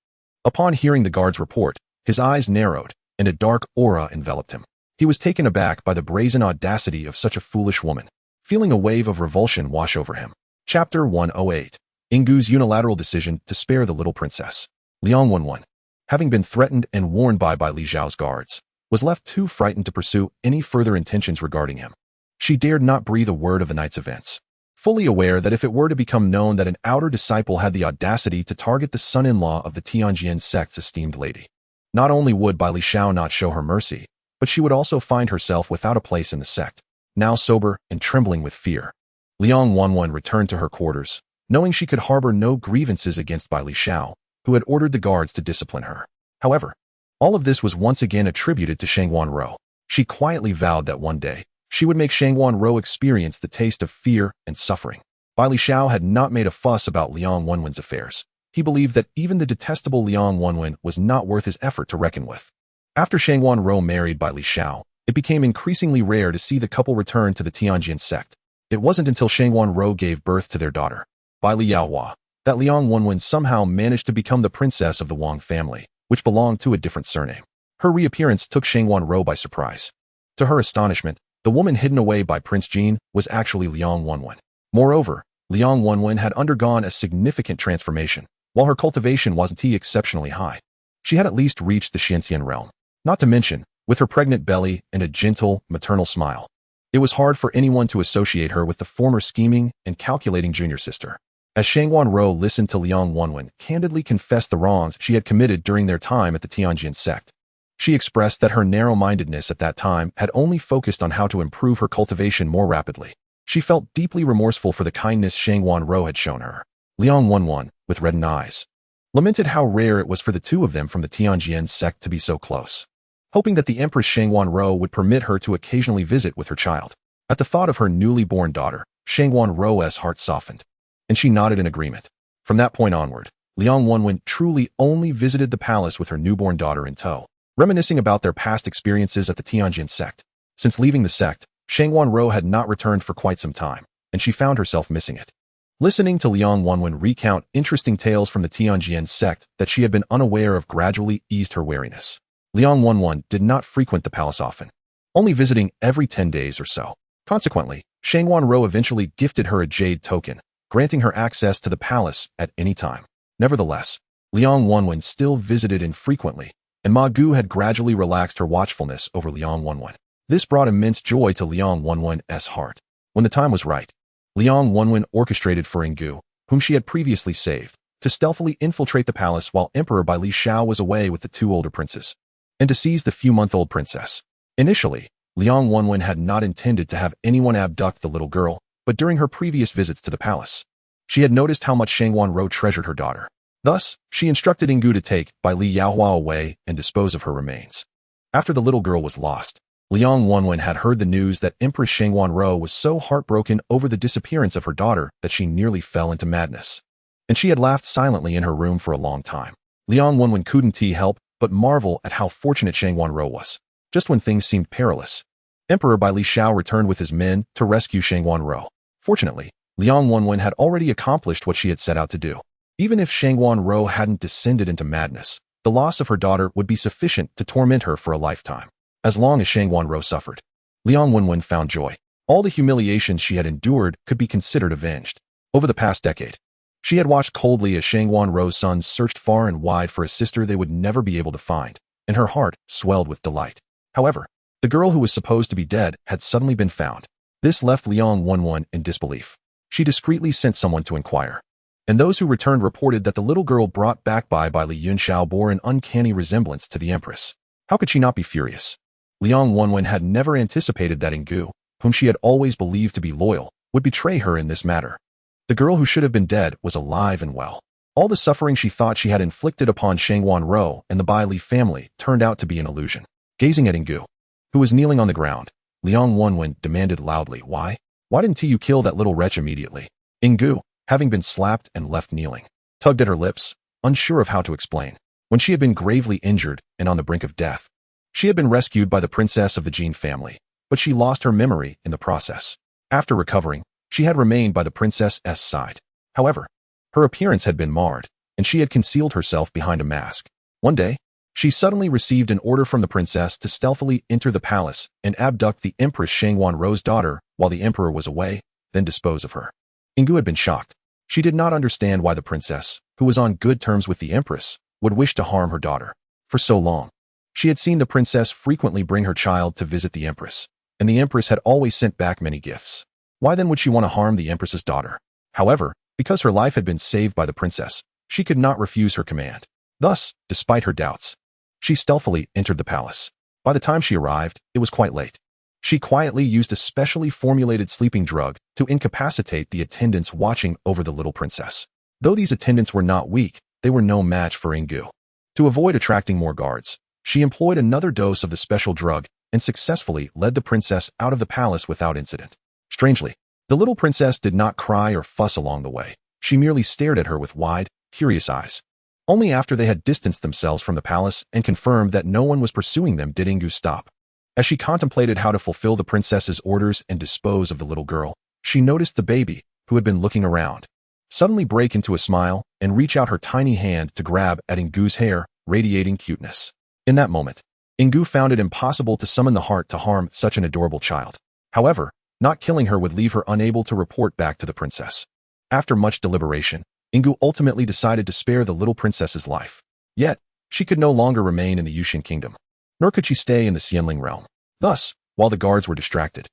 Upon hearing the guard's report, his eyes narrowed, and a dark aura enveloped him. He was taken aback by the brazen audacity of such a foolish woman, feeling a wave of revulsion wash over him. Chapter 108. Yinggu's unilateral decision to spare the little princess. Liang Wenwen, having been threatened and warned by Li Zhao's guards, was left too frightened to pursue any further intentions regarding him. She dared not breathe a word of the night's events, fully aware that if it were to become known that an outer disciple had the audacity to target the son-in-law of the Qingxuan Sect's esteemed lady, not only would Bai Xiao not show her mercy, but she would also find herself without a place in the sect. Now sober and trembling with fear, Liang Wenwen returned to her quarters, knowing she could harbor no grievances against Bai Xiao, who had ordered the guards to discipline her. However, all of this was once again attributed to Xianxiawan Rou. She quietly vowed that one day, she would make Xianxiawan Rou experience the taste of fear and suffering. Bai Xiao had not made a fuss about Liang Wenwen's affairs. He believed that even the detestable Liang Wenwen was not worth his effort to reckon with. After Xianxiawan Rou married Bai Xiao, it became increasingly rare to see the couple return to the Qingxuan Sect. It wasn't until Xianxiawan Rou gave birth to their daughter, Bai Liaohua, that Liang Wenwen somehow managed to become the princess of the Wang family, which belonged to a different surname. Her reappearance took Xianxiawan Rou by surprise. To her astonishment, the woman hidden away by Prince Jin was actually Liang Wenwen. Moreover, Liang Wenwen had undergone a significant transformation, while her cultivation wasn't exceptionally high. She had at least reached the xianxian realm. Not to mention, with her pregnant belly and a gentle, maternal smile, it was hard for anyone to associate her with the former scheming and calculating junior sister. As Xianxiawan Rou listened to Liang Wenwen candidly confess the wrongs she had committed during their time at the Qingxuan Sect, she expressed that her narrow-mindedness at that time had only focused on how to improve her cultivation more rapidly. She felt deeply remorseful for the kindness Xianxiawan Rou had shown her. Liang Wenwen, with reddened eyes, lamented how rare it was for the two of them from the Qingxuan Sect to be so close, hoping that the Empress Xianxiawan Rou would permit her to occasionally visit with her child. At the thought of her newly born daughter, Xianxiawan Rou's heart softened, and she nodded in agreement. From that point onward, Liang Wenwen truly only visited the palace with her newborn daughter in tow, reminiscing about their past experiences at the Qingxuan Sect. Since leaving the sect, Xianxiawan Rou had not returned for quite some time, and she found herself missing it. Listening to Liang Wenwen recount interesting tales from the Qingxuan Sect that she had been unaware of gradually eased her wariness. Liang Wenwen did not frequent the palace often, only visiting every 10 days or so. Consequently, Xianxiawan Rou eventually gifted her a jade token, granting her access to the palace at any time. Nevertheless, Liang Wenwen still visited infrequently, and Ma Gu had gradually relaxed her watchfulness over Liang Wenwen. This brought immense joy to Liang Wenwen's heart. When the time was right, Liang Wenwen orchestrated for Yinggu, whom she had previously saved, to stealthily infiltrate the palace while Emperor Bai Xiao was away with the two older princes, and to seize the few-month-old princess. Initially, Liang Wenwen had not intended to have anyone abduct the little girl, but during her previous visits to the palace, she had noticed how much Xianxiawan Rou treasured her daughter. Thus, she instructed Yinggu to take Bai Liaohua away and dispose of her remains. After the little girl was lost, Liang Wenwen had heard the news that Empress Xianxiawan Rou was so heartbroken over the disappearance of her daughter that she nearly fell into madness, and she had laughed silently in her room for a long time. Liang Wenwen couldn't help but marvel at how fortunate Xianxiawan Rou was. Just when things seemed perilous, Emperor Bai Xiao returned with his men to rescue Xianxiawan Rou. Fortunately, Liang Wenwen had already accomplished what she had set out to do. Even if Xianxiawan Rou hadn't descended into madness, the loss of her daughter would be sufficient to torment her for a lifetime. As long as Xianxiawan Rou suffered, Liang Wenwen found joy. All the humiliations she had endured could be considered avenged. Over the past decade, she had watched coldly as Xianxiawan Rou's sons searched far and wide for a sister they would never be able to find, and her heart swelled with delight. However, the girl who was supposed to be dead had suddenly been found. This left Liang Wenwen in disbelief. She discreetly sent someone to inquire, and those who returned reported that the little girl brought back by Li Yunxiao bore an uncanny resemblance to the Empress. How could she not be furious? Liang Wenwen had never anticipated that Yinggu, whom she had always believed to be loyal, would betray her in this matter. The girl who should have been dead was alive and well. All the suffering she thought she had inflicted upon Shangwan Rou and the Bai Li family turned out to be an illusion. Gazing at Yinggu, who was kneeling on the ground, Liang Wenwen demanded loudly, "Why? Why didn't you kill that little wretch immediately?" Yinggu, having been slapped and left kneeling, tugged at her lips, unsure of how to explain. When she had been gravely injured and on the brink of death, she had been rescued by the princess of the Jin family, but she lost her memory in the process. After recovering, she had remained by the princess's side. However, her appearance had been marred, and she had concealed herself behind a mask. One day, she suddenly received an order from the princess to stealthily enter the palace and abduct the Empress Shangwan Rou's daughter while the emperor was away, then dispose of her. Yinggu had been shocked. She did not understand why the princess, who was on good terms with the empress, would wish to harm her daughter. For so long, she had seen the princess frequently bring her child to visit the empress, and the empress had always sent back many gifts. Why then would she want to harm the empress's daughter? However, because her life had been saved by the princess, she could not refuse her command. Thus, despite her doubts, she stealthily entered the palace. By the time she arrived, it was quite late. She quietly used a specially formulated sleeping drug to incapacitate the attendants watching over the little princess. Though these attendants were not weak, they were no match for Yinggu. To avoid attracting more guards, she employed another dose of the special drug and successfully led the princess out of the palace without incident. Strangely, the little princess did not cry or fuss along the way. She merely stared at her with wide, curious eyes. Only after they had distanced themselves from the palace and confirmed that no one was pursuing them did Yinggu stop. As she contemplated how to fulfill the princess's orders and dispose of the little girl, she noticed the baby, who had been looking around, suddenly break into a smile and reach out her tiny hand to grab at Yinggu's hair, radiating cuteness. In that moment, Yinggu found it impossible to summon the heart to harm such an adorable child. However, not killing her would leave her unable to report back to the princess. After much deliberation, Yinggu ultimately decided to spare the little princess's life. Yet, she could no longer remain in the Yushin kingdom, nor could she stay in the Xianling realm. Thus, while the guards were distracted,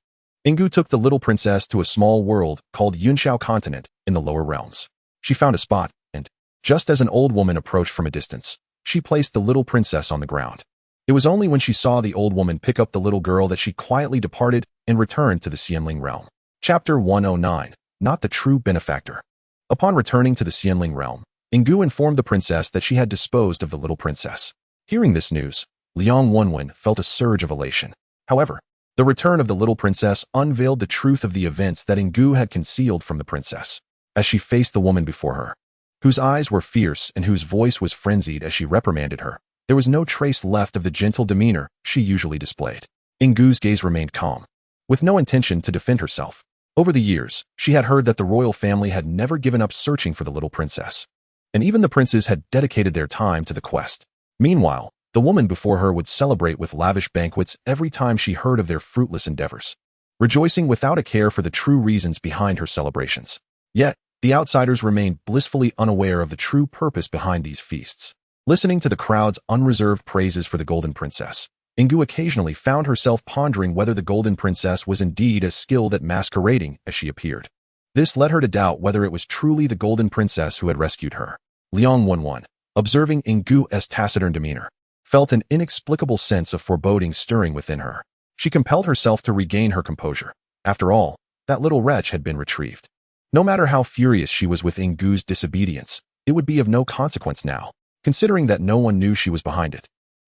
Yinggu took the little princess to a small world called Yunxiao Continent in the lower realms. She found a spot, and, just as an old woman approached from a distance, she placed the little princess on the ground. It was only when she saw the old woman pick up the little girl that she quietly departed and returned to the Xianling realm. Chapter 109. Not the True Benefactor. Upon returning to the Xianling realm, Yinggu informed the princess that she had disposed of the little princess. Hearing this news, Liang Wenwen felt a surge of elation. However, the return of the little princess unveiled the truth of the events that Yinggu had concealed from the princess. As she faced the woman before her, whose eyes were fierce and whose voice was frenzied as she reprimanded her, there was no trace left of the gentle demeanor she usually displayed. Yinggu's gaze remained calm, with no intention to defend herself. Over the years, she had heard that the royal family had never given up searching for the little princess, and even the princes had dedicated their time to the quest. Meanwhile, the woman before her would celebrate with lavish banquets every time she heard of their fruitless endeavors, rejoicing without a care for the true reasons behind her celebrations. Yet, the outsiders remained blissfully unaware of the true purpose behind these feasts. Listening to the crowd's unreserved praises for the Golden Princess, Yinggu occasionally found herself pondering whether the Golden Princess was indeed as skilled at masquerading as she appeared. This led her to doubt whether it was truly the Golden Princess who had rescued her. Liang Wenwen, observing Yinggu's taciturn demeanor, felt an inexplicable sense of foreboding stirring within her. She compelled herself to regain her composure. After all, that little wretch had been retrieved. No matter how furious she was with Yinggu's disobedience, it would be of no consequence now, considering that no one knew she was behind it.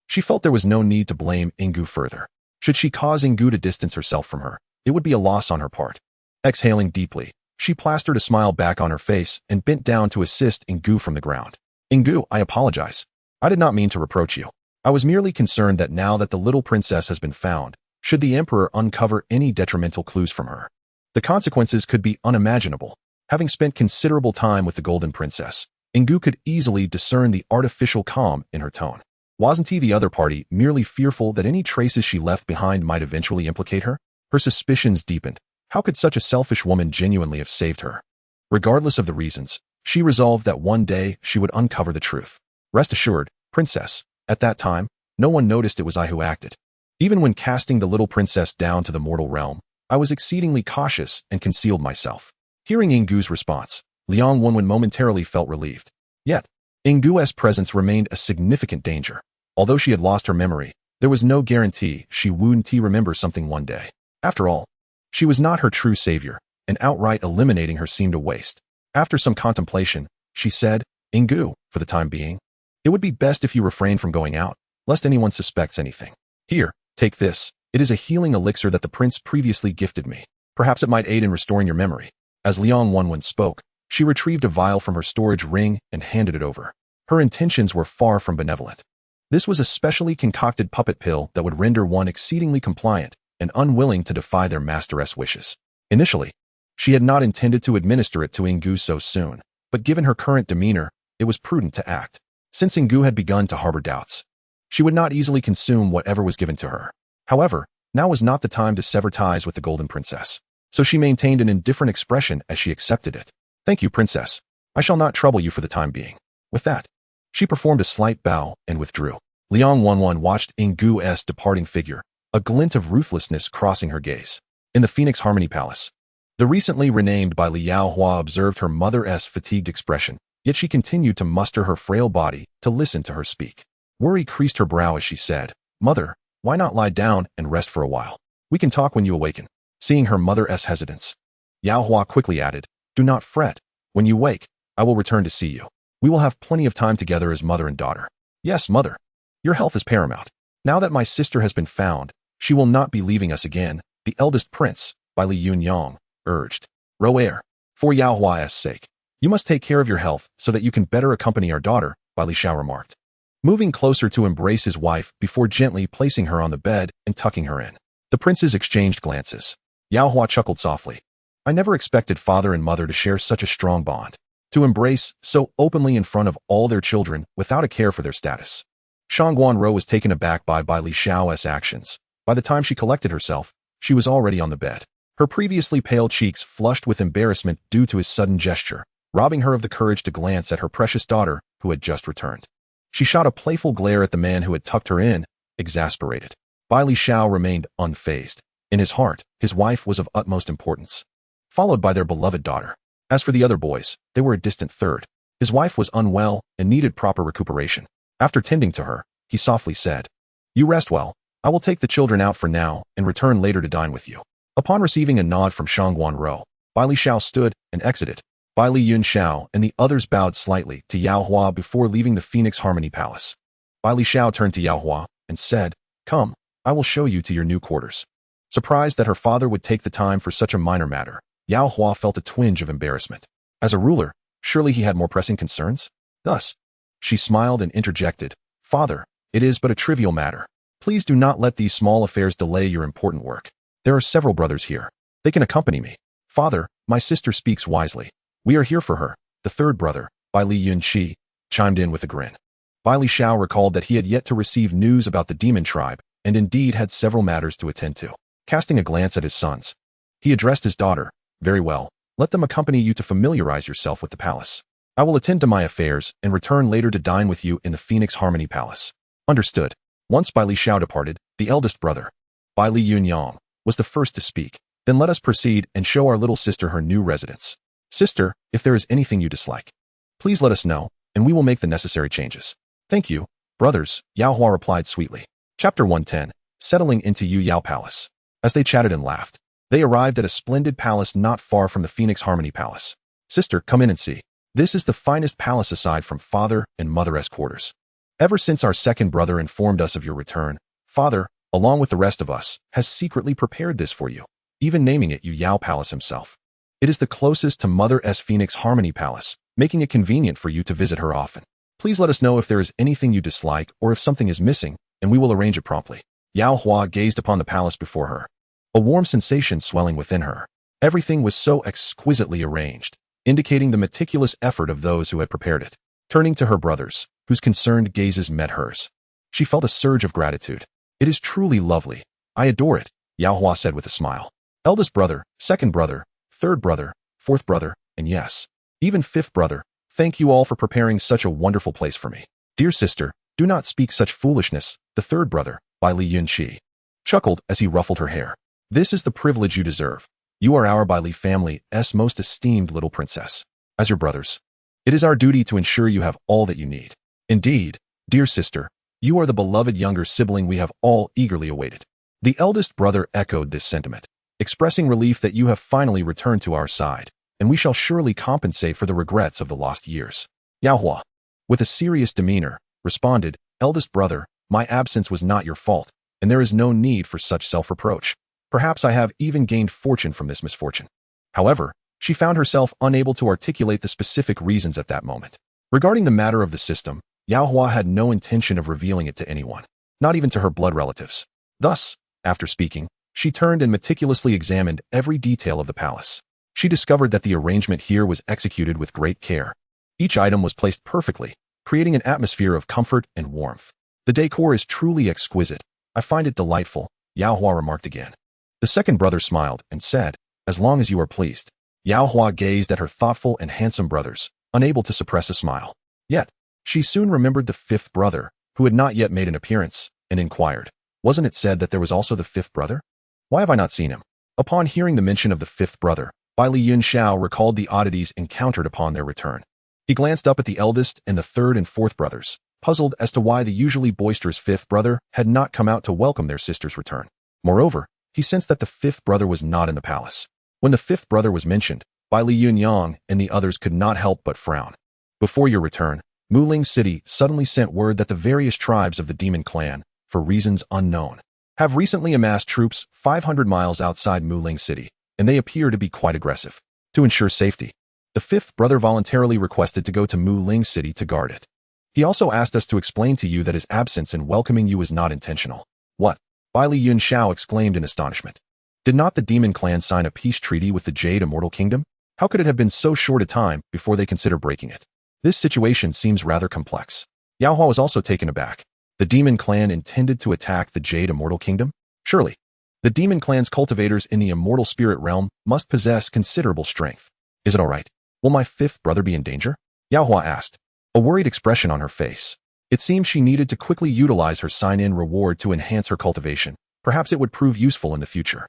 She felt there was no need to blame Yinggu further. Should she cause Yinggu to distance herself from her, it would be a loss on her part. Exhaling deeply, she plastered a smile back on her face and bent down to assist Yinggu from the ground. "Yinggu, I apologize. I did not mean to reproach you. I was merely concerned that now that the little princess has been found, should the emperor uncover any detrimental clues from her, the consequences could be unimaginable." Having spent considerable time with the Golden Princess, Yinggu could easily discern the artificial calm in her tone. Wasn't he the other party merely fearful that any traces she left behind might eventually implicate her? Her suspicions deepened. How could such a selfish woman genuinely have saved her? Regardless of the reasons, she resolved that one day she would uncover the truth. "Rest assured, Princess, at that time, no one noticed it was I who acted. Even when casting the little princess down to the mortal realm, I was exceedingly cautious and concealed myself." Hearing Yinggu's response, Liang Wenwen momentarily felt relieved. Yet, Yinggu's presence remained a significant danger. Although she had lost her memory, there was no guarantee she wouldn't remember something one day. After all, she was not her true savior, and outright eliminating her seemed a waste. After some contemplation, she said, Ingu, for the time being. It would be best if you refrain from going out, lest anyone suspects anything. Here, take this. It is a healing elixir that the prince previously gifted me. Perhaps it might aid in restoring your memory. As Liang Wenwen spoke, she retrieved a vial from her storage ring and handed it over. Her intentions were far from benevolent. This was a specially concocted puppet pill that would render one exceedingly compliant and unwilling to defy their masteress' wishes. Initially, she had not intended to administer it to Ingu so soon, but given her current demeanor, it was prudent to act. Since Ingu had begun to harbor doubts, she would not easily consume whatever was given to her. However, now was not the time to sever ties with the Golden Princess, so she maintained an indifferent expression as she accepted it. Thank you, Princess. I shall not trouble you for the time being. With that, she performed a slight bow and withdrew. Liang Wenwen watched Ingu's departing figure, a glint of ruthlessness crossing her gaze. In the Phoenix Harmony Palace, the recently renamed by Liao Hua observed her mother's fatigued expression, yet she continued to muster her frail body to listen to her speak. Worry creased her brow as she said, "Mother, why not lie down and rest for a while? We can talk when you awaken." Seeing her mother's hesitance, Yao Hua quickly added, "Do not fret. When you wake, I will return to see you. We will have plenty of time together as mother and daughter." "Yes, mother. Your health is paramount. Now that my sister has been found, she will not be leaving us again," the eldest prince, by Li Yunyang, urged. "Roer, for Yao Hua's sake, you must take care of your health so that you can better accompany our daughter," Bai Li Xiao remarked, moving closer to embrace his wife before gently placing her on the bed and tucking her in. The princes exchanged glances. Yao Hua chuckled softly. "I never expected father and mother to share such a strong bond, to embrace so openly in front of all their children without a care for their status." Shangguan Rou was taken aback by Li Xiao's actions. By the time she collected herself, she was already on the bed. Her previously pale cheeks flushed with embarrassment due to his sudden gesture, robbing her of the courage to glance at her precious daughter, who had just returned. She shot a playful glare at the man who had tucked her in, exasperated. Bai Li Xiao remained unfazed. In his heart, his wife was of utmost importance, followed by their beloved daughter. As for the other boys, they were a distant third. His wife was unwell and needed proper recuperation. After tending to her, he softly said, "You rest well. I will take the children out for now and return later to dine with you." Upon receiving a nod from Shangguan Rou, Bai Li Xiao stood and exited. Bai Li Yunxiao and the others bowed slightly to Yao Hua before leaving the Phoenix Harmony Palace. Bai Li Xiao turned to Yao Hua and said, "Come, I will show you to your new quarters." Surprised that her father would take the time for such a minor matter, Yao Hua felt a twinge of embarrassment. As a ruler, surely he had more pressing concerns? Thus, she smiled and interjected, "Father, it is but a trivial matter. Please do not let these small affairs delay your important work. There are several brothers here. They can accompany me." "Father, my sister speaks wisely. We are here for her," the third brother, Bai Li Yunqi, chimed in with a grin. Bai Li Xiao recalled that he had yet to receive news about the demon tribe, and indeed had several matters to attend to. Casting a glance at his sons, he addressed his daughter, "Very well, let them accompany you to familiarize yourself with the palace. I will attend to my affairs and return later to dine with you in the Phoenix Harmony Palace." Understood. Once Bai Li Xiao departed, the eldest brother, Bai Li Yunyang, was the first to speak. "Then let us proceed and show our little sister her new residence. Sister, if there is anything you dislike, please let us know, and we will make the necessary changes." "Thank you, brothers," Yao Hua replied sweetly. Chapter 110, Settling into Yu Yao Palace. As they chatted and laughed, they arrived at a splendid palace not far from the Phoenix Harmony Palace. "Sister, come in and see. This is the finest palace aside from father and mother's quarters. Ever since our second brother informed us of your return, father, along with the rest of us, has secretly prepared this for you, even naming it Yu Yao Palace himself. It is the closest to Mother's Phoenix Harmony Palace, making it convenient for you to visit her often. Please let us know if there is anything you dislike or if something is missing, and we will arrange it promptly." Yao Hua gazed upon the palace before her, a warm sensation swelling within her. Everything was so exquisitely arranged, indicating the meticulous effort of those who had prepared it. Turning to her brothers, whose concerned gazes met hers, she felt a surge of gratitude. "It is truly lovely. I adore it," Yao Hua said with a smile. "Eldest brother, second brother, third brother, fourth brother, and yes, even fifth brother, thank you all for preparing such a wonderful place for me. Dear sister, do not speak such foolishness," the third brother, Bai Li Yunqi, chuckled as he ruffled her hair. "This is the privilege you deserve. You are our Bai Li family's most esteemed little princess. As your brothers, it is our duty to ensure you have all that you need. Indeed, dear sister, you are the beloved younger sibling we have all eagerly awaited." The eldest brother echoed this sentiment, expressing relief that you have finally returned to our side, and we shall surely compensate for the regrets of the lost years. Yao Hua, with a serious demeanor, responded, "Eldest brother, my absence was not your fault, and there is no need for such self-reproach. Perhaps I have even gained fortune from this misfortune." However, she found herself unable to articulate the specific reasons at that moment. Regarding the matter of the system, Yao Hua had no intention of revealing it to anyone, not even to her blood relatives. Thus, after speaking, she turned and meticulously examined every detail of the palace. She discovered that the arrangement here was executed with great care. Each item was placed perfectly, creating an atmosphere of comfort and warmth. "The decor is truly exquisite. I find it delightful," Yao Hua remarked again. The second brother smiled and said, "As long as you are pleased." Yao Hua gazed at her thoughtful and handsome brothers, unable to suppress a smile. Yet, she soon remembered the fifth brother, who had not yet made an appearance, and inquired, "Wasn't it said that there was also the fifth brother? Why have I not seen him?" Upon hearing the mention of the fifth brother, Bai Yunxiao recalled the oddities encountered upon their return. He glanced up at the eldest and the third and fourth brothers, puzzled as to why the usually boisterous fifth brother had not come out to welcome their sister's return. Moreover, he sensed that the fifth brother was not in the palace. When the fifth brother was mentioned, Bai Yunyang and the others could not help but frown. Before your return, Muling City suddenly sent word that the various tribes of the demon clan, for reasons unknown, have recently amassed troops 500 miles outside Muling City, and they appear to be quite aggressive. To ensure safety, the fifth brother voluntarily requested to go to Muling City to guard it. He also asked us to explain to you that his absence in welcoming you was not intentional. What? Bai Yunxiao exclaimed in astonishment. Did not the demon clan sign a peace treaty with the Jade Immortal Kingdom? How could it have been so short a time before they consider breaking it? This situation seems rather complex. Yao Hua was also taken aback. The demon clan intended to attack the Jade Immortal Kingdom? Surely. The demon clan's cultivators in the immortal spirit realm must possess considerable strength. Is it all right? Will my fifth brother be in danger? Yao Hua asked, a worried expression on her face. It seemed she needed to quickly utilize her sign-in reward to enhance her cultivation. Perhaps it would prove useful in the future.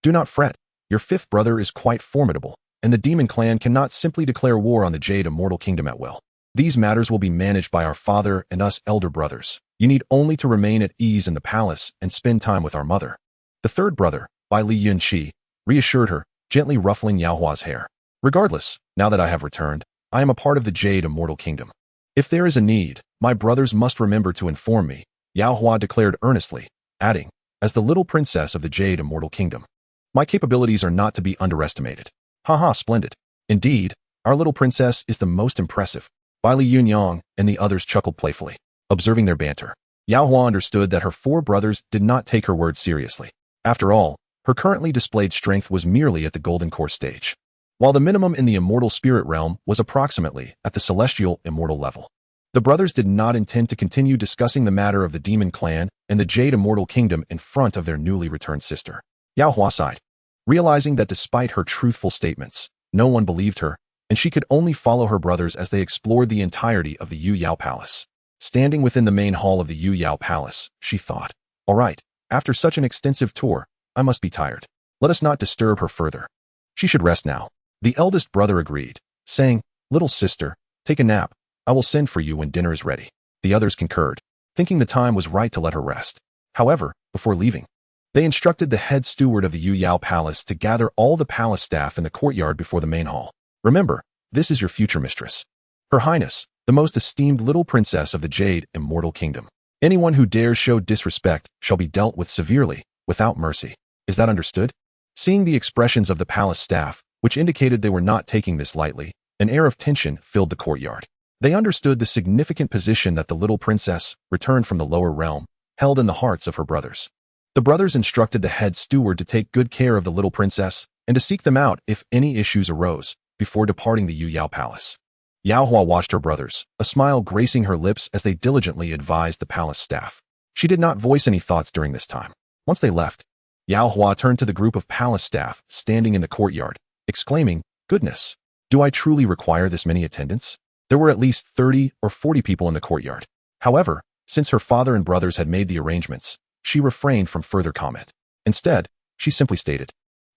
Do not fret. Your fifth brother is quite formidable, and the demon clan cannot simply declare war on the Jade Immortal Kingdom at will. These matters will be managed by our father and us elder brothers. You need only to remain at ease in the palace and spend time with our mother. The third brother, Bai Yunqi, reassured her, gently ruffling Yao Hua's hair. Regardless, now that I have returned, I am a part of the Jade Immortal Kingdom. If there is a need, my brothers must remember to inform me, Yao Hua declared earnestly, adding, as the little princess of the Jade Immortal Kingdom. My capabilities are not to be underestimated. Haha, splendid. Indeed, our little princess is the most impressive. Bai Yunyang and the others chuckled playfully, observing their banter. Yao Hua understood that her four brothers did not take her words seriously. After all, her currently displayed strength was merely at the Golden Core stage, while the minimum in the immortal spirit realm was approximately at the celestial immortal level. The brothers did not intend to continue discussing the matter of the demon clan and the Jade Immortal Kingdom in front of their newly returned sister. Yao Hua sighed, realizing that despite her truthful statements, no one believed her, and she could only follow her brothers as they explored the entirety of the Yu Yao Palace. Standing within the main hall of the Yu Yao Palace, she thought, all right, after such an extensive tour, I must be tired. Let us not disturb her further. She should rest now. The eldest brother agreed, saying, little sister, take a nap. I will send for you when dinner is ready. The others concurred, thinking the time was right to let her rest. However, before leaving, they instructed the head steward of the Yu Yao Palace to gather all the palace staff in the courtyard before the main hall. Remember, this is your future mistress. Her Highness, the most esteemed little princess of the Jade Immortal Kingdom. Anyone who dares show disrespect shall be dealt with severely, without mercy. Is that understood? Seeing the expressions of the palace staff, which indicated they were not taking this lightly, an air of tension filled the courtyard. They understood the significant position that the little princess, returned from the lower realm, held in the hearts of her brothers. The brothers instructed the head steward to take good care of the little princess and to seek them out if any issues arose before departing the Yu Yao Palace. Yao Hua watched her brothers, a smile gracing her lips as they diligently advised the palace staff. She did not voice any thoughts during this time. Once they left, Yao Hua turned to the group of palace staff standing in the courtyard, exclaiming, goodness, do I truly require this many attendants? There were at least 30 or 40 people in the courtyard. However, since her father and brothers had made the arrangements, she refrained from further comment. Instead, she simply stated,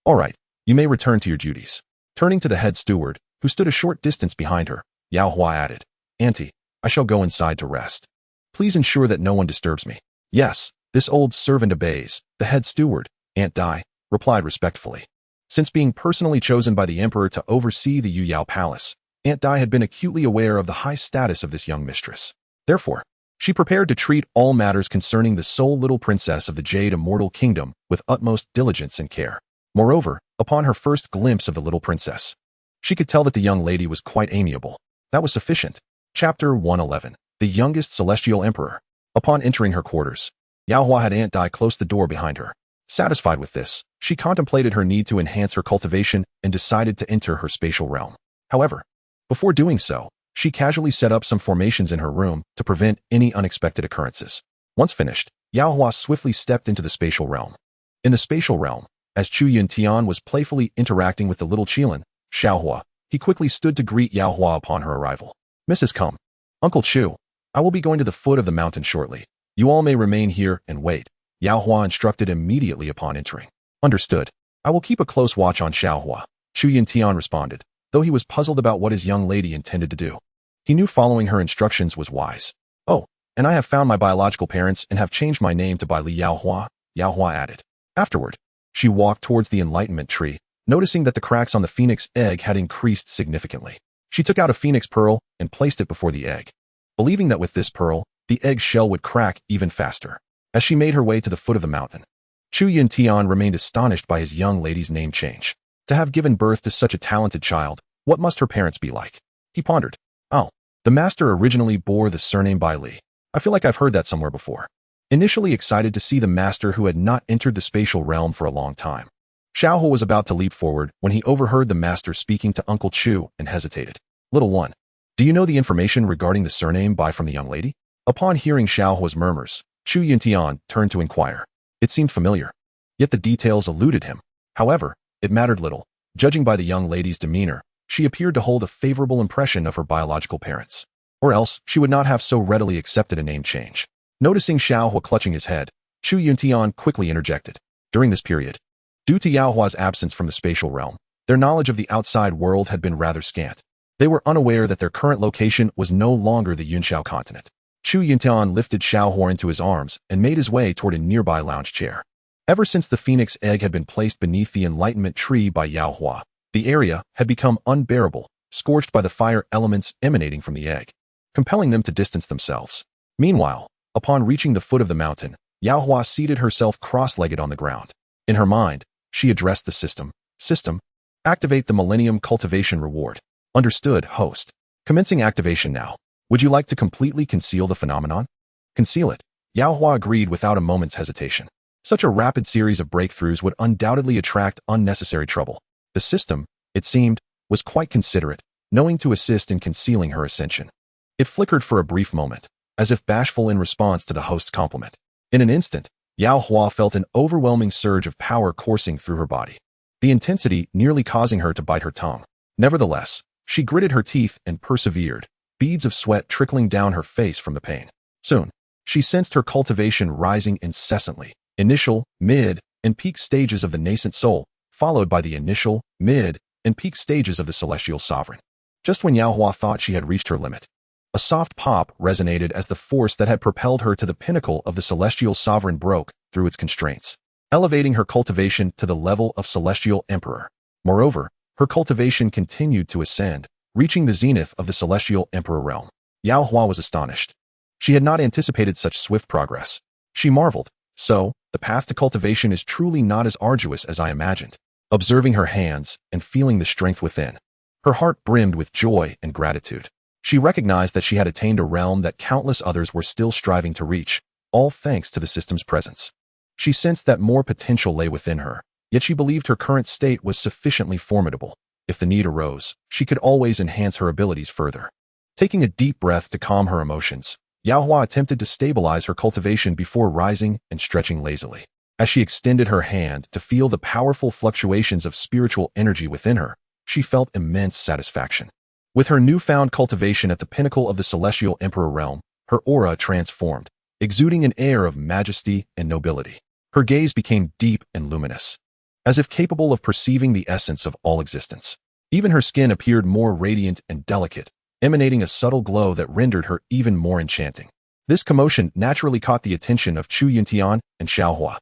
all right, you may return to your duties. Turning to the head steward, who stood a short distance behind her, Yao Hua added, Auntie, I shall go inside to rest. Please ensure that no one disturbs me. Yes, this old servant obeys, the head steward, Aunt Dai, replied respectfully. Since being personally chosen by the emperor to oversee the Yu Yao Palace, Aunt Dai had been acutely aware of the high status of this young mistress. Therefore, she prepared to treat all matters concerning the sole little princess of the Jade Immortal Kingdom with utmost diligence and care. Moreover, upon her first glimpse of the little princess, she could tell that the young lady was quite amiable. That was sufficient. Chapter 111. The Youngest Celestial Emperor. Upon entering her quarters, Yaohua had Aunt Dai close the door behind her. Satisfied with this, she contemplated her need to enhance her cultivation and decided to enter her spatial realm. However, before doing so, she casually set up some formations in her room to prevent any unexpected occurrences. Once finished, Yaohua swiftly stepped into the spatial realm. In the spatial realm, as Chu Yuntian was playfully interacting with the little Qilin, Xiaohua, he quickly stood to greet Yaohua upon her arrival. Mrs. Come. Uncle Chu, I will be going to the foot of the mountain shortly. You all may remain here and wait, Yaohua instructed immediately upon entering. Understood. I will keep a close watch on Xiaohua, Chu Yuntian responded, though he was puzzled about what his young lady intended to do. He knew following her instructions was wise. Oh, and I have found my biological parents and have changed my name to Bai Li Yaohua, Yaohua added. Afterward, she walked towards the enlightenment tree, noticing that the cracks on the phoenix egg had increased significantly. She took out a phoenix pearl and placed it before the egg, believing that with this pearl, the egg shell would crack even faster. As she made her way to the foot of the mountain, Chu Yuntian remained astonished by his young lady's name change. To have given birth to such a talented child, what must her parents be like? He pondered. Oh, the master originally bore the surname Bai Li. I feel like I've heard that somewhere before. Initially excited to see the master who had not entered the spatial realm for a long time, Xiaohua was about to leap forward when he overheard the master speaking to Uncle Chu and hesitated. Little one, do you know the information regarding the surname Bai from the young lady? Upon hearing Xiaohua's murmurs, Chu Yuntian turned to inquire. It seemed familiar, yet the details eluded him. However, it mattered little. Judging by the young lady's demeanor, she appeared to hold a favorable impression of her biological parents. Or else, she would not have so readily accepted a name change. Noticing Xiaohua clutching his head, Chu Yuntian quickly interjected. During this period, due to Yaohua's absence from the spatial realm, their knowledge of the outside world had been rather scant. They were unaware that their current location was no longer the Yunxiao Continent. Chu Yuntian lifted Xiaohua into his arms and made his way toward a nearby lounge chair. Ever since the phoenix egg had been placed beneath the enlightenment tree by Yaohua, the area had become unbearable, scorched by the fire elements emanating from the egg, compelling them to distance themselves. Meanwhile, upon reaching the foot of the mountain, Yaohua seated herself cross-legged on the ground. In her mind, she addressed the system. System, activate the Millennium Cultivation Reward. Understood, host. Commencing activation now. Would you like to completely conceal the phenomenon? Conceal it. Yaohua agreed without a moment's hesitation. Such a rapid series of breakthroughs would undoubtedly attract unnecessary trouble. The system, it seemed, was quite considerate, knowing to assist in concealing her ascension. It flickered for a brief moment, as if bashful in response to the host's compliment. In an instant, Yaohua felt an overwhelming surge of power coursing through her body, the intensity nearly causing her to bite her tongue. Nevertheless, she gritted her teeth and persevered, beads of sweat trickling down her face from the pain. Soon, she sensed her cultivation rising incessantly, initial, mid, and peak stages of the nascent soul, followed by the initial, mid, and peak stages of the celestial sovereign. Just when Yaohua thought she had reached her limit, a soft pop resonated as the force that had propelled her to the pinnacle of the celestial sovereign broke through its constraints, elevating her cultivation to the level of celestial emperor. Moreover, her cultivation continued to ascend, reaching the zenith of the celestial emperor realm. Yaohua was astonished. She had not anticipated such swift progress. She marveled. So, the path to cultivation is truly not as arduous as I imagined. Observing her hands and feeling the strength within, her heart brimmed with joy and gratitude. She recognized that she had attained a realm that countless others were still striving to reach, all thanks to the system's presence. She sensed that more potential lay within her, yet she believed her current state was sufficiently formidable. If the need arose, she could always enhance her abilities further. Taking a deep breath to calm her emotions, Yaohua attempted to stabilize her cultivation before rising and stretching lazily. As she extended her hand to feel the powerful fluctuations of spiritual energy within her, she felt immense satisfaction. With her newfound cultivation at the pinnacle of the celestial emperor realm, her aura transformed, exuding an air of majesty and nobility. Her gaze became deep and luminous, as if capable of perceiving the essence of all existence. Even her skin appeared more radiant and delicate, emanating a subtle glow that rendered her even more enchanting. This commotion naturally caught the attention of Chu Yuntian and Xiaohua,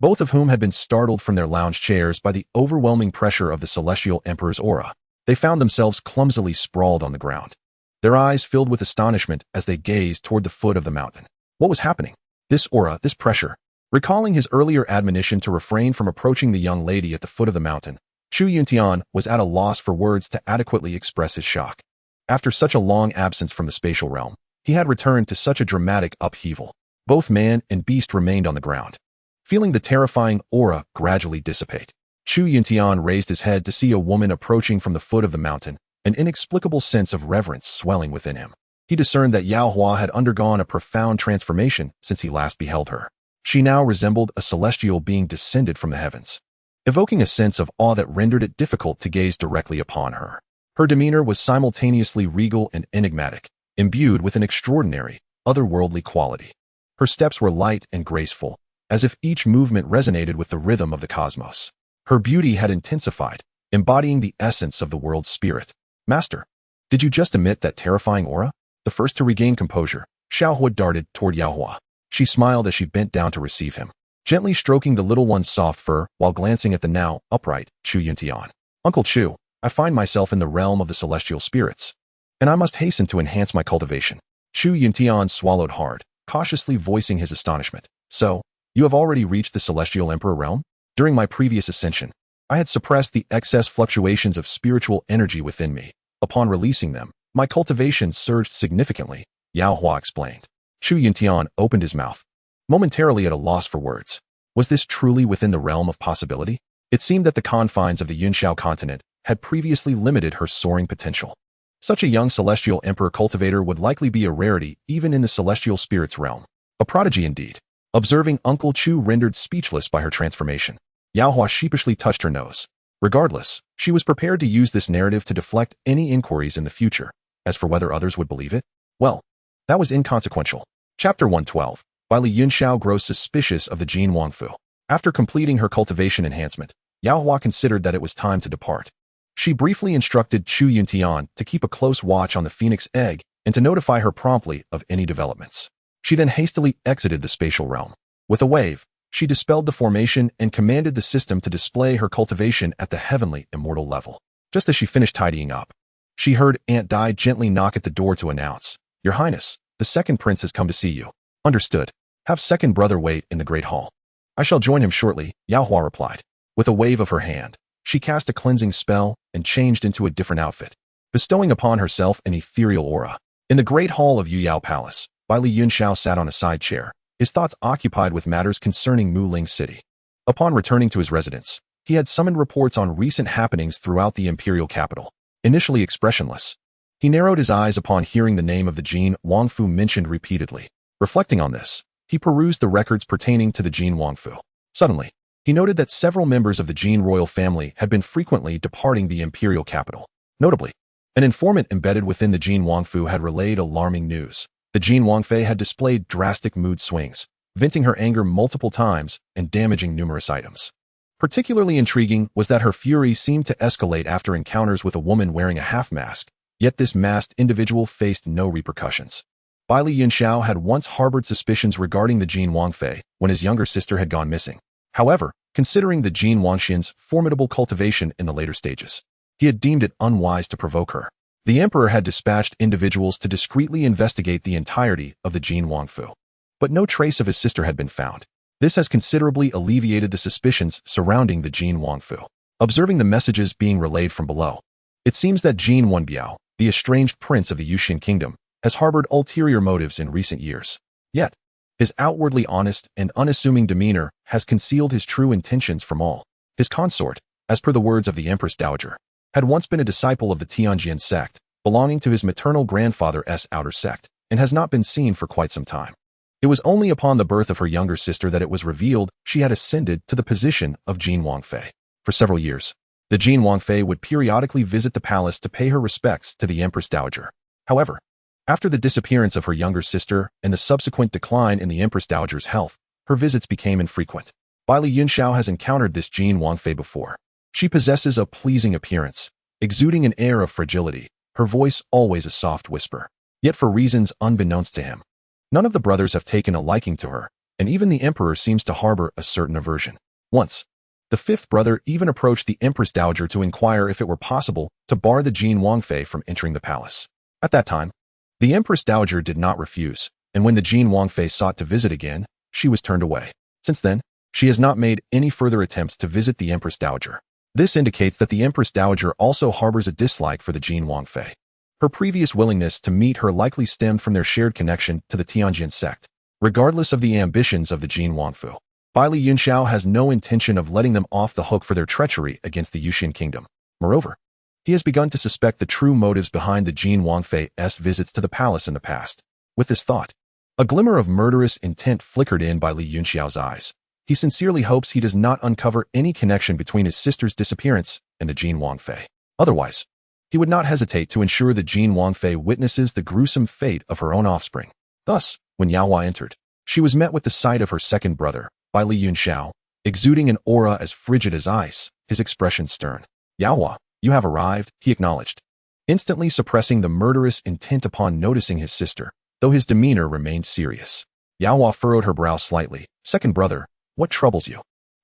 both of whom had been startled from their lounge chairs by the overwhelming pressure of the celestial emperor's aura. They found themselves clumsily sprawled on the ground. Their eyes filled with astonishment as they gazed toward the foot of the mountain. What was happening? This aura, this pressure. Recalling his earlier admonition to refrain from approaching the young lady at the foot of the mountain, Chu Yuntian was at a loss for words to adequately express his shock. After such a long absence from the spatial realm, he had returned to such a dramatic upheaval. Both man and beast remained on the ground. Feeling the terrifying aura gradually dissipate, Chu Yuntian raised his head to see a woman approaching from the foot of the mountain, an inexplicable sense of reverence swelling within him. He discerned that Yao Hua had undergone a profound transformation since he last beheld her. She now resembled a celestial being descended from the heavens, evoking a sense of awe that rendered it difficult to gaze directly upon her. Her demeanor was simultaneously regal and enigmatic, imbued with an extraordinary, otherworldly quality. Her steps were light and graceful, as if each movement resonated with the rhythm of the cosmos. Her beauty had intensified, embodying the essence of the world's spirit. Master, did you just emit that terrifying aura? The first to regain composure, Xiaohua darted toward Yao Hua. She smiled as she bent down to receive him, gently stroking the little one's soft fur while glancing at the now upright Chu Yuntian. Uncle Chu, I find myself in the realm of the celestial spirits, and I must hasten to enhance my cultivation. Chu Yuntian swallowed hard, cautiously voicing his astonishment. So, you have already reached the celestial emperor realm? During my previous ascension, I had suppressed the excess fluctuations of spiritual energy within me. Upon releasing them, my cultivation surged significantly, Yao Hua explained. Chu Yuntian opened his mouth, momentarily at a loss for words. Was this truly within the realm of possibility? It seemed that the confines of the Yunxiao Continent had previously limited her soaring potential. Such a young celestial emperor cultivator would likely be a rarity even in the celestial spirits realm. A prodigy indeed. Observing Uncle Chu rendered speechless by her transformation, Yao Hua sheepishly touched her nose. Regardless, she was prepared to use this narrative to deflect any inquiries in the future. As for whether others would believe it, well, that was inconsequential. Chapter 112. Li Yunxiao grows suspicious of the Jin Wangfu. After completing her cultivation enhancement, Yao Hua considered that it was time to depart. She briefly instructed Chu Yuntian to keep a close watch on the phoenix egg and to notify her promptly of any developments. She then hastily exited the spatial realm. With a wave, she dispelled the formation and commanded the system to display her cultivation at the heavenly immortal level. Just as she finished tidying up, she heard Aunt Dai gently knock at the door to announce, "Your Highness, the second prince has come to see you." Understood. Have second brother wait in the great hall. I shall join him shortly, Yao Hua replied. With a wave of her hand, she cast a cleansing spell and changed into a different outfit, bestowing upon herself an ethereal aura. In the great hall of Yuyao Palace, Li Yunxiao sat on a side chair, his thoughts occupied with matters concerning Muling City. Upon returning to his residence, he had summoned reports on recent happenings throughout the imperial capital. Initially expressionless, he narrowed his eyes upon hearing the name of the Jin Wangfu mentioned repeatedly. Reflecting on this, he perused the records pertaining to the Jin Wangfu. Suddenly, he noted that several members of the Jin royal family had been frequently departing the imperial capital. Notably, an informant embedded within the Jin Wangfu had relayed alarming news. The Jin Wangfei had displayed drastic mood swings, venting her anger multiple times and damaging numerous items. Particularly intriguing was that her fury seemed to escalate after encounters with a woman wearing a half-mask, yet this masked individual faced no repercussions. Li Yunxiao had once harbored suspicions regarding the Jin Wangfei when his younger sister had gone missing. However, considering the Jin Wangxian's formidable cultivation in the later stages, he had deemed it unwise to provoke her. The emperor had dispatched individuals to discreetly investigate the entirety of the Jin Wangfu, but no trace of his sister had been found. This has considerably alleviated the suspicions surrounding the Jin Wangfu. Observing the messages being relayed from below, it seems that Jin Wenbiao, the estranged prince of the Yushin kingdom, has harbored ulterior motives in recent years. Yet, his outwardly honest and unassuming demeanor has concealed his true intentions from all. His consort, as per the words of the Empress Dowager, had once been a disciple of the Qingxuan Sect, belonging to his maternal grandfather's outer sect, and has not been seen for quite some time. It was only upon the birth of her younger sister that it was revealed she had ascended to the position of Jin Wangfei. For several years, the Jin Wangfei would periodically visit the palace to pay her respects to the Empress Dowager. However, after the disappearance of her younger sister and the subsequent decline in the Empress Dowager's health, her visits became infrequent. Li Yunxiao has encountered this Jin Wangfei before. She possesses a pleasing appearance, exuding an air of fragility, her voice always a soft whisper. Yet for reasons unbeknownst to him, none of the brothers have taken a liking to her, and even the emperor seems to harbor a certain aversion. Once, The fifth brother even approached the Empress Dowager to inquire if it were possible to bar the Jin Wangfei from entering the palace. At that time, the Empress Dowager did not refuse, and when the Jin Wangfei sought to visit again, she was turned away. Since then, she has not made any further attempts to visit the Empress Dowager. This indicates that the Empress Dowager also harbors a dislike for the Jin Wangfei. Her previous willingness to meet her likely stemmed from their shared connection to the Qingxuan Sect. Regardless of the ambitions of the Jin Wangfu, Baili Yunxiao has no intention of letting them off the hook for their treachery against the Yuxian kingdom. Moreover, he has begun to suspect the true motives behind the Jin Wangfei's visits to the palace in the past. With this thought, a glimmer of murderous intent flickered in Baili Yunxiao's eyes. He sincerely hopes he does not uncover any connection between his sister's disappearance and the Jin Wangfei. Otherwise, he would not hesitate to ensure that Jin Wangfei witnesses the gruesome fate of her own offspring. Thus, when Yaohua entered, she was met with the sight of her second brother, Baili Yunxiao, exuding an aura as frigid as ice, his expression stern. Yaohua, you have arrived, he acknowledged, instantly suppressing the murderous intent upon noticing his sister, though his demeanor remained serious. Yaohua furrowed her brow slightly. Second brother, what troubles you?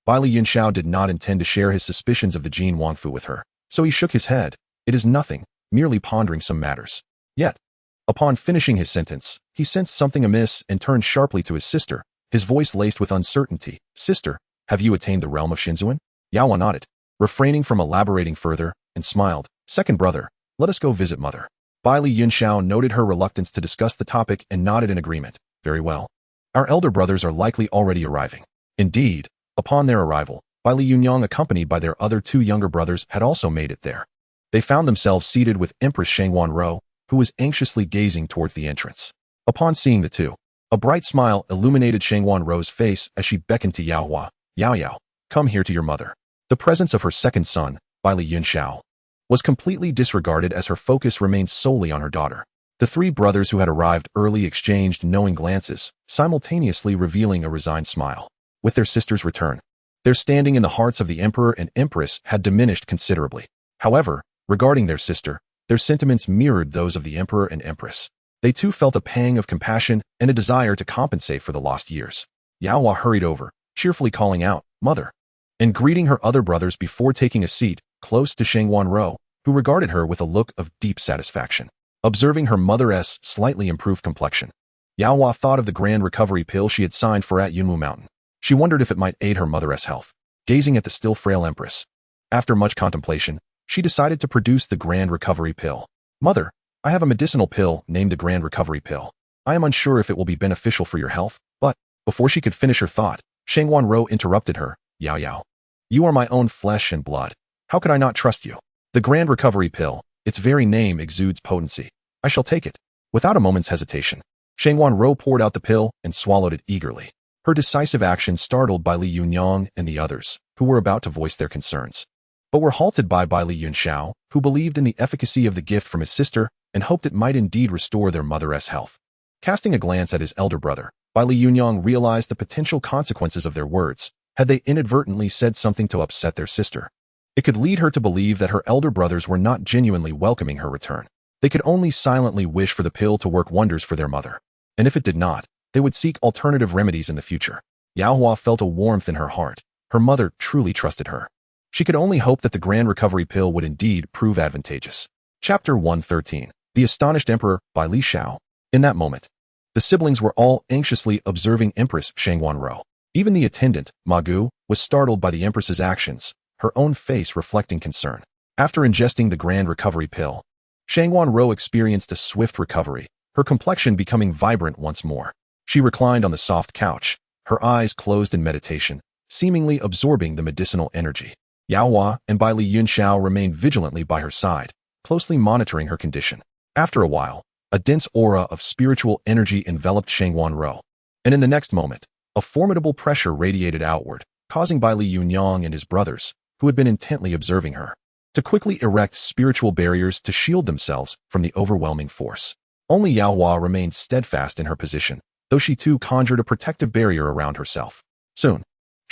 Baili Yunxiao did not intend to share his suspicions of the Jin Wangfu with her, so he shook his head. It is nothing, merely pondering some matters. Yet, upon finishing his sentence, he sensed something amiss and turned sharply to his sister, his voice laced with uncertainty. Sister, have you attained the realm of Xinzuan? Yaohua nodded, refraining from elaborating further, and smiled. Second brother, let us go visit mother. Baili Yunxiao noted her reluctance to discuss the topic and nodded in agreement. Very well. Our elder brothers are likely already arriving. Indeed, upon their arrival, Baili Yunyang accompanied by their other two younger brothers had also made it there. They found themselves seated with Empress Shangwan, who was anxiously gazing towards the entrance. Upon seeing the two, a bright smile illuminated Shangwan's face as she beckoned to Yaohua. Yao, come here to your mother. The presence of her second son, Baili Yunxiao, was completely disregarded as her focus remained solely on her daughter. The three brothers who had arrived early exchanged knowing glances, simultaneously revealing a resigned smile. With their sister's return, their standing in the hearts of the emperor and empress had diminished considerably. However, regarding their sister, their sentiments mirrored those of the emperor and empress. They too felt a pang of compassion and a desire to compensate for the lost years. Yaohua hurried over, cheerfully calling out, Mother, and greeting her other brothers before taking a seat close to Shangwan, who regarded her with a look of deep satisfaction. Observing her mother's slightly improved complexion, Yaohua thought of the grand recovery pill she had signed for at Yunwu Mountain. She wondered if it might aid her mother's health. Gazing at the still frail empress, after much contemplation, she decided to produce the grand recovery pill. Mother, I have a medicinal pill named the grand recovery pill. I am unsure if it will be beneficial for your health, but, before she could finish her thought, Shangwan interrupted her. Yao, you are my own flesh and blood. How could I not trust you? The grand recovery pill, its very name exudes potency. I shall take it. Without a moment's hesitation, Shangwan poured out the pill and swallowed it eagerly. Her decisive action startled Baili Yunyang and the others, who were about to voice their concerns, but were halted by Baili Yunxiao, who believed in the efficacy of the gift from his sister and hoped it might indeed restore their mother's health. Casting a glance at his elder brother, Baili Yunyang realized the potential consequences of their words. Had they inadvertently said something to upset their sister, it could lead her to believe that her elder brothers were not genuinely welcoming her return. They could only silently wish for the pill to work wonders for their mother, and if it did not, they would seek alternative remedies in the future. Yaohua felt a warmth in her heart. Her mother truly trusted her. She could only hope that the grand recovery pill would indeed prove advantageous. Chapter 113. The Astonished Emperor by Li Shao. In that moment, the siblings were all anxiously observing Empress Shangwan. Even the attendant, Ma Gu, was startled by the Empress's actions, her own face reflecting concern. After ingesting the grand recovery pill, Shangwan experienced a swift recovery, her complexion becoming vibrant once more. She reclined on the soft couch, her eyes closed in meditation, seemingly absorbing the medicinal energy. Yaohua and Baili Yunxiao remained vigilantly by her side, closely monitoring her condition. After a while, a dense aura of spiritual energy enveloped Shangwan, and in the next moment, a formidable pressure radiated outward, causing Baili Yunyang and his brothers, who had been intently observing her, to quickly erect spiritual barriers to shield themselves from the overwhelming force. Only Yaohua remained steadfast in her position, though she too conjured a protective barrier around herself. Soon,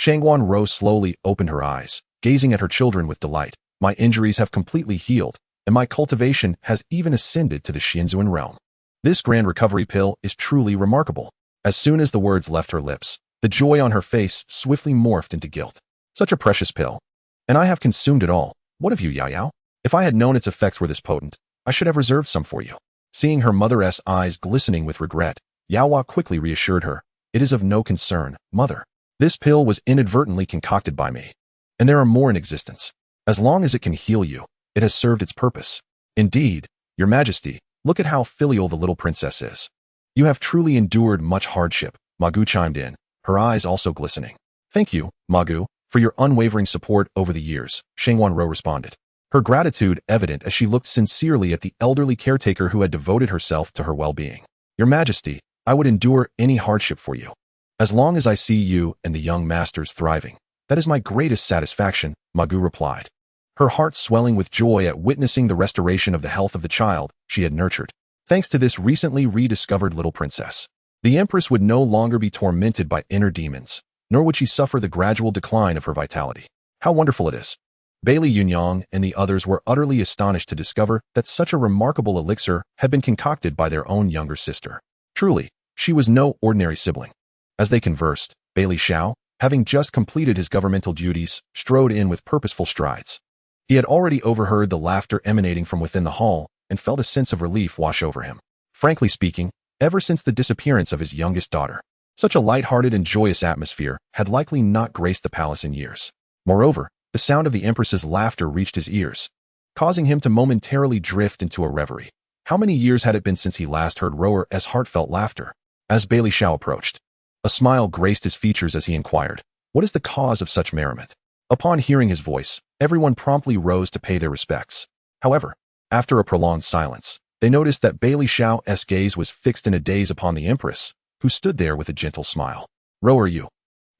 Shangwan slowly opened her eyes, gazing at her children with delight. My injuries have completely healed, and my cultivation has even ascended to the Xinzuan realm. This grand recovery pill is truly remarkable. As soon as the words left her lips, the joy on her face swiftly morphed into guilt. Such a precious pill. And I have consumed it all. What of you, Yao Yao? If I had known its effects were this potent, I should have reserved some for you. Seeing her mother's eyes glistening with regret, Yao Hua quickly reassured her. It is of no concern, mother. This pill was inadvertently concocted by me. And there are more in existence. As long as it can heal you, it has served its purpose. Indeed, your majesty, look at how filial the little princess is. You have truly endured much hardship, Magu chimed in, her eyes also glistening. Thank you, Magu, for your unwavering support over the years, Xianxiaaudiobooks responded. Her gratitude evident as she looked sincerely at the elderly caretaker who had devoted herself to her well-being. Your majesty, I would endure any hardship for you. As long as I see you and the young masters thriving, that is my greatest satisfaction, Magu replied. Her heart swelling with joy at witnessing the restoration of the health of the child she had nurtured. Thanks to this recently rediscovered little princess, the empress would no longer be tormented by inner demons, nor would she suffer the gradual decline of her vitality. How wonderful it is. Bailey Yunyang and the others were utterly astonished to discover that such a remarkable elixir had been concocted by their own younger sister. Truly, she was no ordinary sibling. As they conversed, Bailey Xiao, having just completed his governmental duties, strode in with purposeful strides. He had already overheard the laughter emanating from within the hall and felt a sense of relief wash over him. Frankly speaking, ever since the disappearance of his youngest daughter, such a light-hearted and joyous atmosphere had likely not graced the palace in years. Moreover, the sound of the empress's laughter reached his ears, causing him to momentarily drift into a reverie. How many years had it been since he last heard Rower's heartfelt laughter? As Bailey Xiao approached, a smile graced his features as he inquired, "What is the cause of such merriment?" Upon hearing his voice, everyone promptly rose to pay their respects. However, after a prolonged silence, they noticed that Bailey Xiao's gaze was fixed in a daze upon the empress, who stood there with a gentle smile. "Rower you."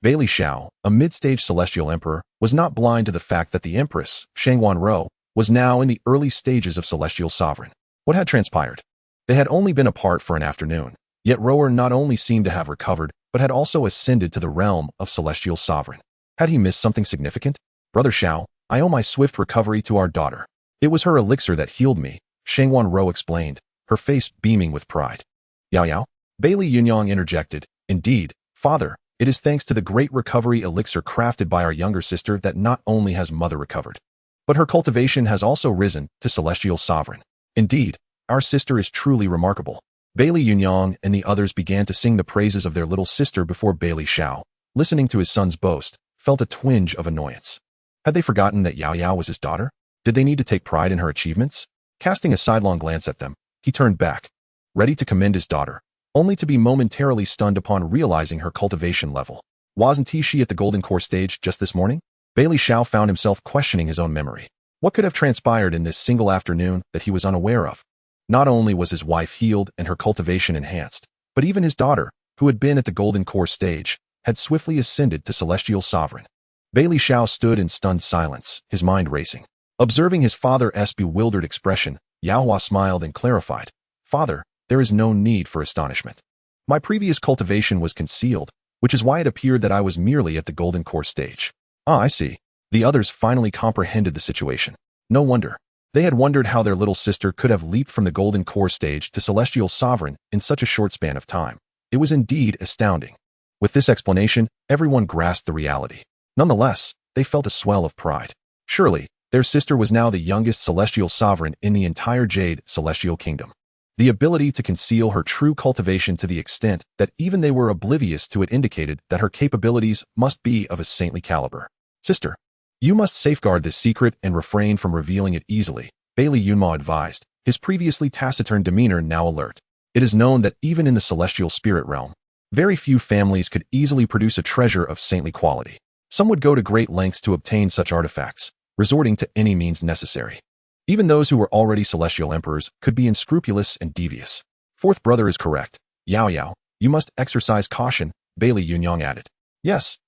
Bailey Xiao, a mid-stage celestial emperor, was not blind to the fact that the empress, Xianxian Ro, was now in the early stages of celestial sovereign. What had transpired? They had only been apart for an afternoon, yet Rower not only seemed to have recovered, but had also ascended to the realm of celestial sovereign. Had he missed something significant? Brother Xiao, I owe my swift recovery to our daughter. It was her elixir that healed me, Xianxian Ro explained, her face beaming with pride. Yao Yao? Bailey Yunyang interjected, "Indeed, father, it is thanks to the great recovery elixir crafted by our younger sister that not only has mother recovered, but her cultivation has also risen to celestial sovereign. Indeed, our sister is truly remarkable." Bailey Yunyang and the others began to sing the praises of their little sister before Bailey Xiao, listening to his son's boast, felt a twinge of annoyance. Had they forgotten that Yao Yao was his daughter? Did they need to take pride in her achievements? Casting a sidelong glance at them, he turned back, ready to commend his daughter, only to be momentarily stunned upon realizing her cultivation level. Wasn't she at the golden core stage just this morning? Bailey Xiao found himself questioning his own memory. What could have transpired in this single afternoon that he was unaware of? Not only was his wife healed and her cultivation enhanced, but even his daughter, who had been at the golden core stage, had swiftly ascended to celestial sovereign. Bailey Xiao stood in stunned silence, his mind racing. Observing his father's bewildered expression, Yao Hua smiled and clarified, "Father, there is no need for astonishment. My previous cultivation was concealed, which is why it appeared that I was merely at the golden core stage." "Ah, I see." The others finally comprehended the situation. No wonder. They had wondered how their little sister could have leaped from the golden core stage to celestial sovereign in such a short span of time. It was indeed astounding. With this explanation, everyone grasped the reality. Nonetheless, they felt a swell of pride. Surely, their sister was now the youngest celestial sovereign in the entire Jade Celestial Kingdom. The ability to conceal her true cultivation to the extent that even they were oblivious to it indicated that her capabilities must be of a saintly caliber. "Sister, you must safeguard this secret and refrain from revealing it easily," Bailey Yunma advised, his previously taciturn demeanor now alert. It is known that even in the celestial spirit realm, very few families could easily produce a treasure of saintly quality. Some would go to great lengths to obtain such artifacts, resorting to any means necessary. Even those who were already celestial emperors could be unscrupulous and devious. "Fourth brother is correct. Yao Yao, you must exercise caution," Bailey Yunyang added. Yes,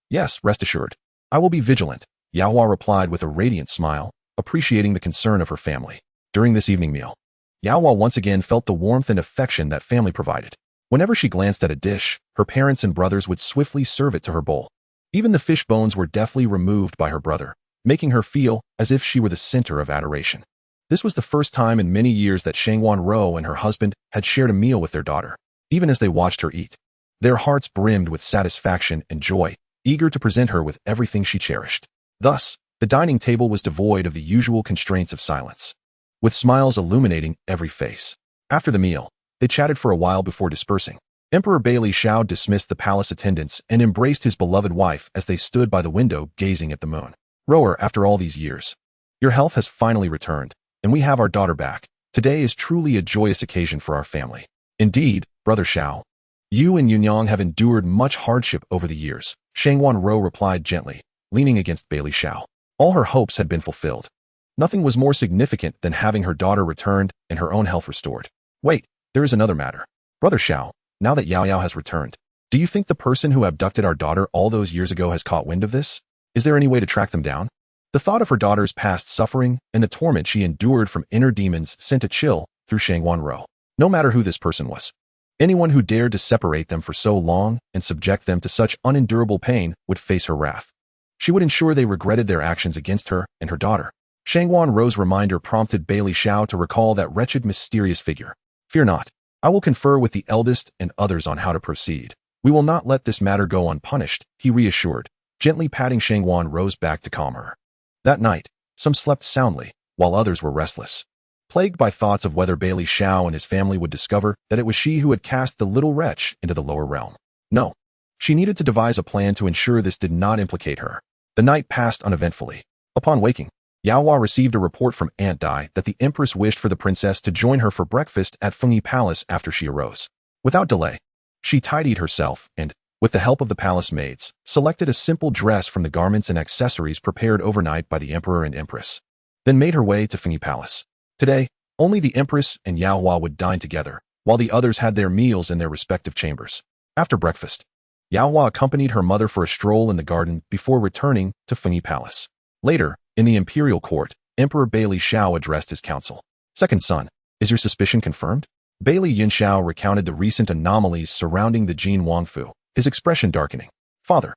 rest assured. I will be vigilant," Yao Hua replied with a radiant smile, appreciating the concern of her family. During this evening meal, Yao Hua once again felt the warmth and affection that family provided. Whenever she glanced at a dish, her parents and brothers would swiftly serve it to her bowl. Even the fish bones were deftly removed by her brother, making her feel as if she were the center of adoration. This was the first time in many years that Xianxian Ro and her husband had shared a meal with their daughter. Even as they watched her eat, their hearts brimmed with satisfaction and joy, eager to present her with everything she cherished. Thus, the dining table was devoid of the usual constraints of silence, with smiles illuminating every face. After the meal, they chatted for a while before dispersing. Emperor Bailey Xiao dismissed the palace attendants and embraced his beloved wife as they stood by the window gazing at the moon. Rower, after all these years, your health has finally returned, and we have our daughter back. Today is truly a joyous occasion for our family. Indeed, Brother Xiao. You and Yunyang have endured much hardship over the years, Shangwan Ro replied gently, leaning against Bailey Xiao. All her hopes had been fulfilled. Nothing was more significant than having her daughter returned and her own health restored. Wait, there is another matter. Brother Xiao, now that Yao Yao has returned, do you think the person who abducted our daughter all those years ago has caught wind of this? Is there any way to track them down? The thought of her daughter's past suffering and the torment she endured from inner demons sent a chill through Shangwan Ro. No matter who this person was, anyone who dared to separate them for so long and subject them to such unendurable pain would face her wrath. She would ensure they regretted their actions against her and her daughter. Shangwan Ro's reminder prompted Bailey Xiao to recall that wretched, mysterious figure. Fear not. I will confer with the eldest and others on how to proceed. We will not let this matter go unpunished, he reassured, gently patting Shangwan Ro's back to calm her. That night, some slept soundly, while others were restless, plagued by thoughts of whether Bailey Xiao and his family would discover that it was she who had cast the little wretch into the lower realm. No. She needed to devise a plan to ensure this did not implicate her. The night passed uneventfully. Upon waking, Yao Hua received a report from Aunt Dai that the Empress wished for the princess to join her for breakfast at Fengyi Palace after she arose. Without delay, she tidied herself and, with the help of the palace maids, selected a simple dress from the garments and accessories prepared overnight by the Emperor and Empress, then made her way to Fengyi Palace. Today, only the Empress and Yao Hua would dine together, while the others had their meals in their respective chambers. After breakfast, Yao Hua accompanied her mother for a stroll in the garden before returning to Fengyi Palace. Later, in the imperial court, Emperor Bailey Xiao addressed his council. Second son, is your suspicion confirmed? Bailey Yunxiao recounted the recent anomalies surrounding the Jin Wangfu, his expression darkening. Father,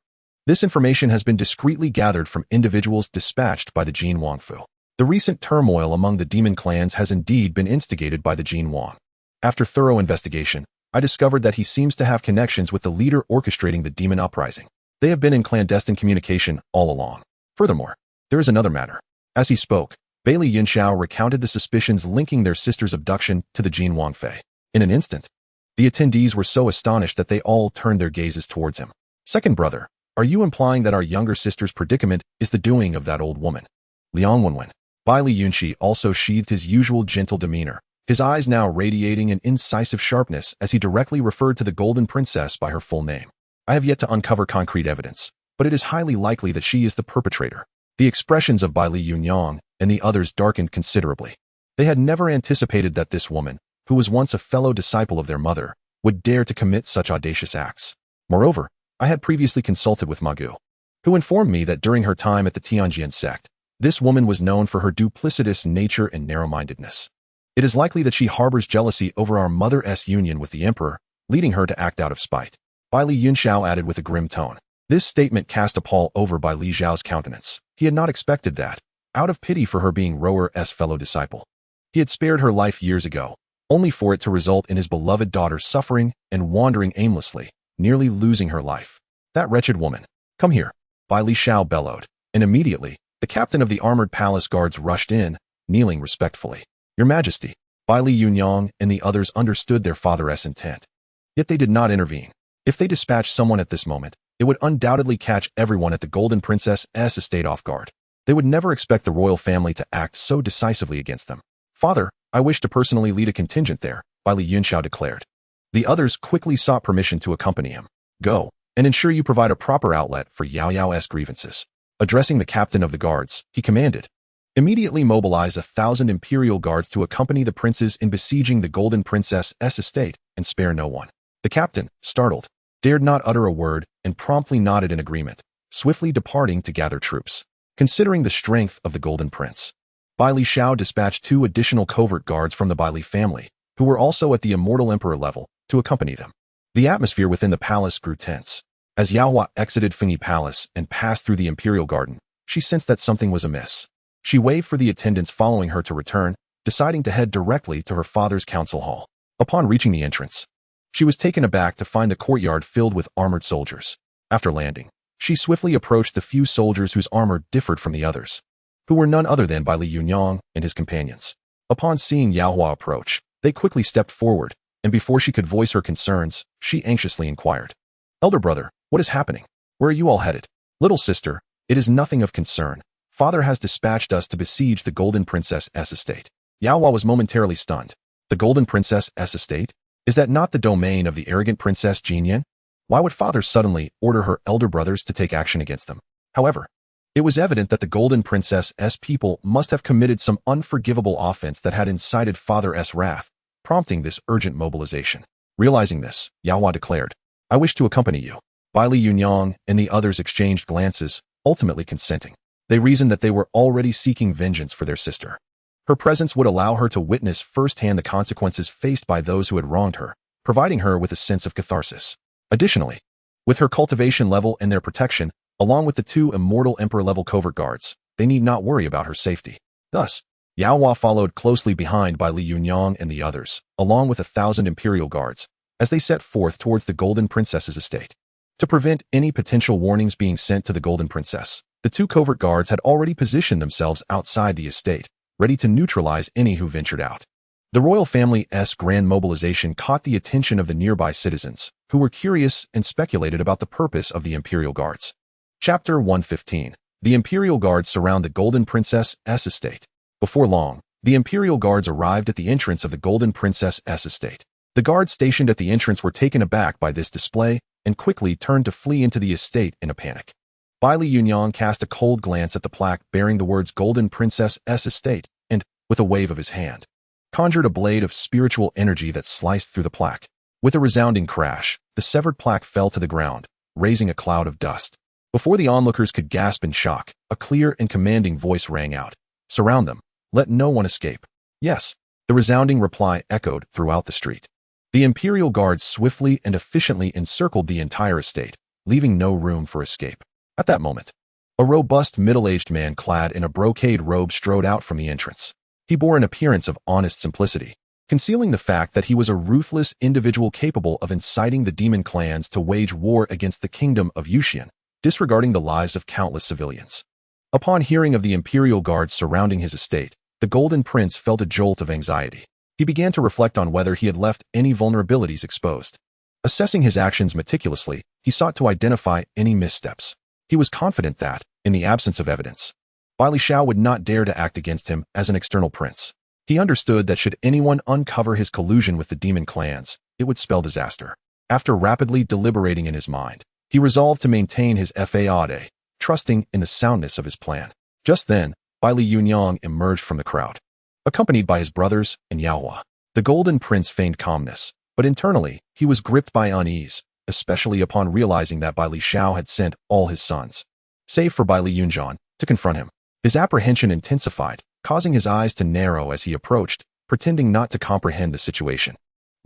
this information has been discreetly gathered from individuals dispatched by the Jin Wangfu. The recent turmoil among the demon clans has indeed been instigated by the Jin Wang. After thorough investigation, I discovered that he seems to have connections with the leader orchestrating the demon uprising. They have been in clandestine communication all along. Furthermore, there is another matter. As he spoke, Bailey Yunxiao recounted the suspicions linking their sister's abduction to the Jin Wangfei. In an instant, the attendees were so astonished that they all turned their gazes towards him. Second brother, are you implying that our younger sister's predicament is the doing of that old woman? Liang Wenwen. Bailey Yunxi also sheathed his usual gentle demeanor, his eyes now radiating an incisive sharpness as he directly referred to the Golden Princess by her full name. I have yet to uncover concrete evidence, but it is highly likely that she is the perpetrator. The expressions of Bailey Yunyang and the others darkened considerably. They had never anticipated that this woman, who was once a fellow disciple of their mother, would dare to commit such audacious acts. Moreover, I had previously consulted with Magu, who informed me that during her time at the Qingxuan Sect, this woman was known for her duplicitous nature and narrow-mindedness. It is likely that she harbors jealousy over our mother's union with the emperor, leading her to act out of spite. Bailey Yunxiao added with a grim tone. This statement cast a pall over Bailey Zhao's countenance. He had not expected that, out of pity for her being Rower's fellow disciple. He had spared her life years ago, only for it to result in his beloved daughter suffering and wandering aimlessly, nearly losing her life. That wretched woman. Come here, Bailey Xiao bellowed, and immediately, the captain of the armored palace guards rushed in, kneeling respectfully. Your Majesty, Bailey Yunyang and the others understood their father's intent. Yet they did not intervene. If they dispatched someone at this moment, it would undoubtedly catch everyone at the Golden Princess's estate off guard. They would never expect the royal family to act so decisively against them. Father, I wish to personally lead a contingent there, Bailey Yunxiao declared. The others quickly sought permission to accompany him. Go, and ensure you provide a proper outlet for Yao Yao's grievances. Addressing the captain of the guards, he commanded, immediately mobilize 1,000 imperial guards to accompany the princes in besieging the Golden Princess's estate and spare no one. The captain, startled, dared not utter a word and promptly nodded in agreement, swiftly departing to gather troops. Considering the strength of the Golden Prince, Bailey Xiao dispatched 2 additional covert guards from the Bailey family, who were also at the Immortal Emperor level, to accompany them. The atmosphere within the palace grew tense. As Yao Hua exited Fengyi Palace and passed through the Imperial Garden, she sensed that something was amiss. She waved for the attendants following her to return, deciding to head directly to her father's council hall. Upon reaching the entrance, she was taken aback to find the courtyard filled with armored soldiers. After landing, She swiftly approached the few soldiers whose armor differed from the others, who were none other than Li Yunyang and his companions. Upon seeing Yao Hua approach, they quickly stepped forward, and before she could voice her concerns, she anxiously inquired, "Elder brother, what is happening? Where are you all headed?" "Little sister, it is nothing of concern. Father has dispatched us to besiege the Golden Princess's estate." Yao Hua was momentarily stunned. The Golden Princess's estate? Is that not the domain of the arrogant Princess Jinyan? Why would father suddenly order her elder brothers to take action against them? However, it was evident that the Golden Princess's people must have committed some unforgivable offense that had incited father's wrath, prompting this urgent mobilization. Realizing this, Yao Hua declared, "I wish to accompany you." Li Yunyang and the others exchanged glances, ultimately consenting. They reasoned that they were already seeking vengeance for their sister. Her presence would allow her to witness firsthand the consequences faced by those who had wronged her, providing her with a sense of catharsis. Additionally, with her cultivation level and their protection, along with the 2 immortal emperor-level covert guards, they need not worry about her safety. Thus, Yao Hua followed closely behind by Li Yunyang and the others, along with 1,000 imperial guards, as they set forth towards the Golden Princess's estate. To prevent any potential warnings being sent to the Golden Princess, the 2 covert guards had already positioned themselves outside the estate, ready to neutralize any who ventured out. The royal family's grand mobilization caught the attention of the nearby citizens, who were curious and speculated about the purpose of the imperial guards. Chapter 115. The imperial guards surround the Golden Princess's estate. Before long, the imperial guards arrived at the entrance of the Golden Princess's estate. The guards stationed at the entrance were taken aback by this display and quickly turned to flee into the estate in a panic. Li Yunyang cast a cold glance at the plaque bearing the words Golden Princess's estate and, with a wave of his hand, conjured a blade of spiritual energy that sliced through the plaque. With a resounding crash, the severed plaque fell to the ground, raising a cloud of dust. Before the onlookers could gasp in shock, a clear and commanding voice rang out, "Surround them. Let no one escape." "Yes," the resounding reply echoed throughout the street. The imperial guards swiftly and efficiently encircled the entire estate, leaving no room for escape. At that moment, a robust middle-aged man clad in a brocade robe strode out from the entrance. He bore an appearance of honest simplicity, concealing the fact that he was a ruthless individual capable of inciting the demon clans to wage war against the kingdom of Yuxian, disregarding the lives of countless civilians. Upon hearing of the imperial guards surrounding his estate, the Golden Prince felt a jolt of anxiety. He began to reflect on whether he had left any vulnerabilities exposed. Assessing his actions meticulously, he sought to identify any missteps. He was confident that, in the absence of evidence, Li Xiao would not dare to act against him as an external prince. He understood that should anyone uncover his collusion with the demon clans, it would spell disaster. After rapidly deliberating in his mind, he resolved to maintain his faade, trusting in the soundness of his plan. Just then, Li Yunyang emerged from the crowd, accompanied by his brothers and Yao Hua. The Golden Prince feigned calmness, but internally, he was gripped by unease, especially upon realizing that Li Xiao had sent all his sons, save for Li Yunxian, to confront him. His apprehension intensified, causing his eyes to narrow as he approached, pretending not to comprehend the situation.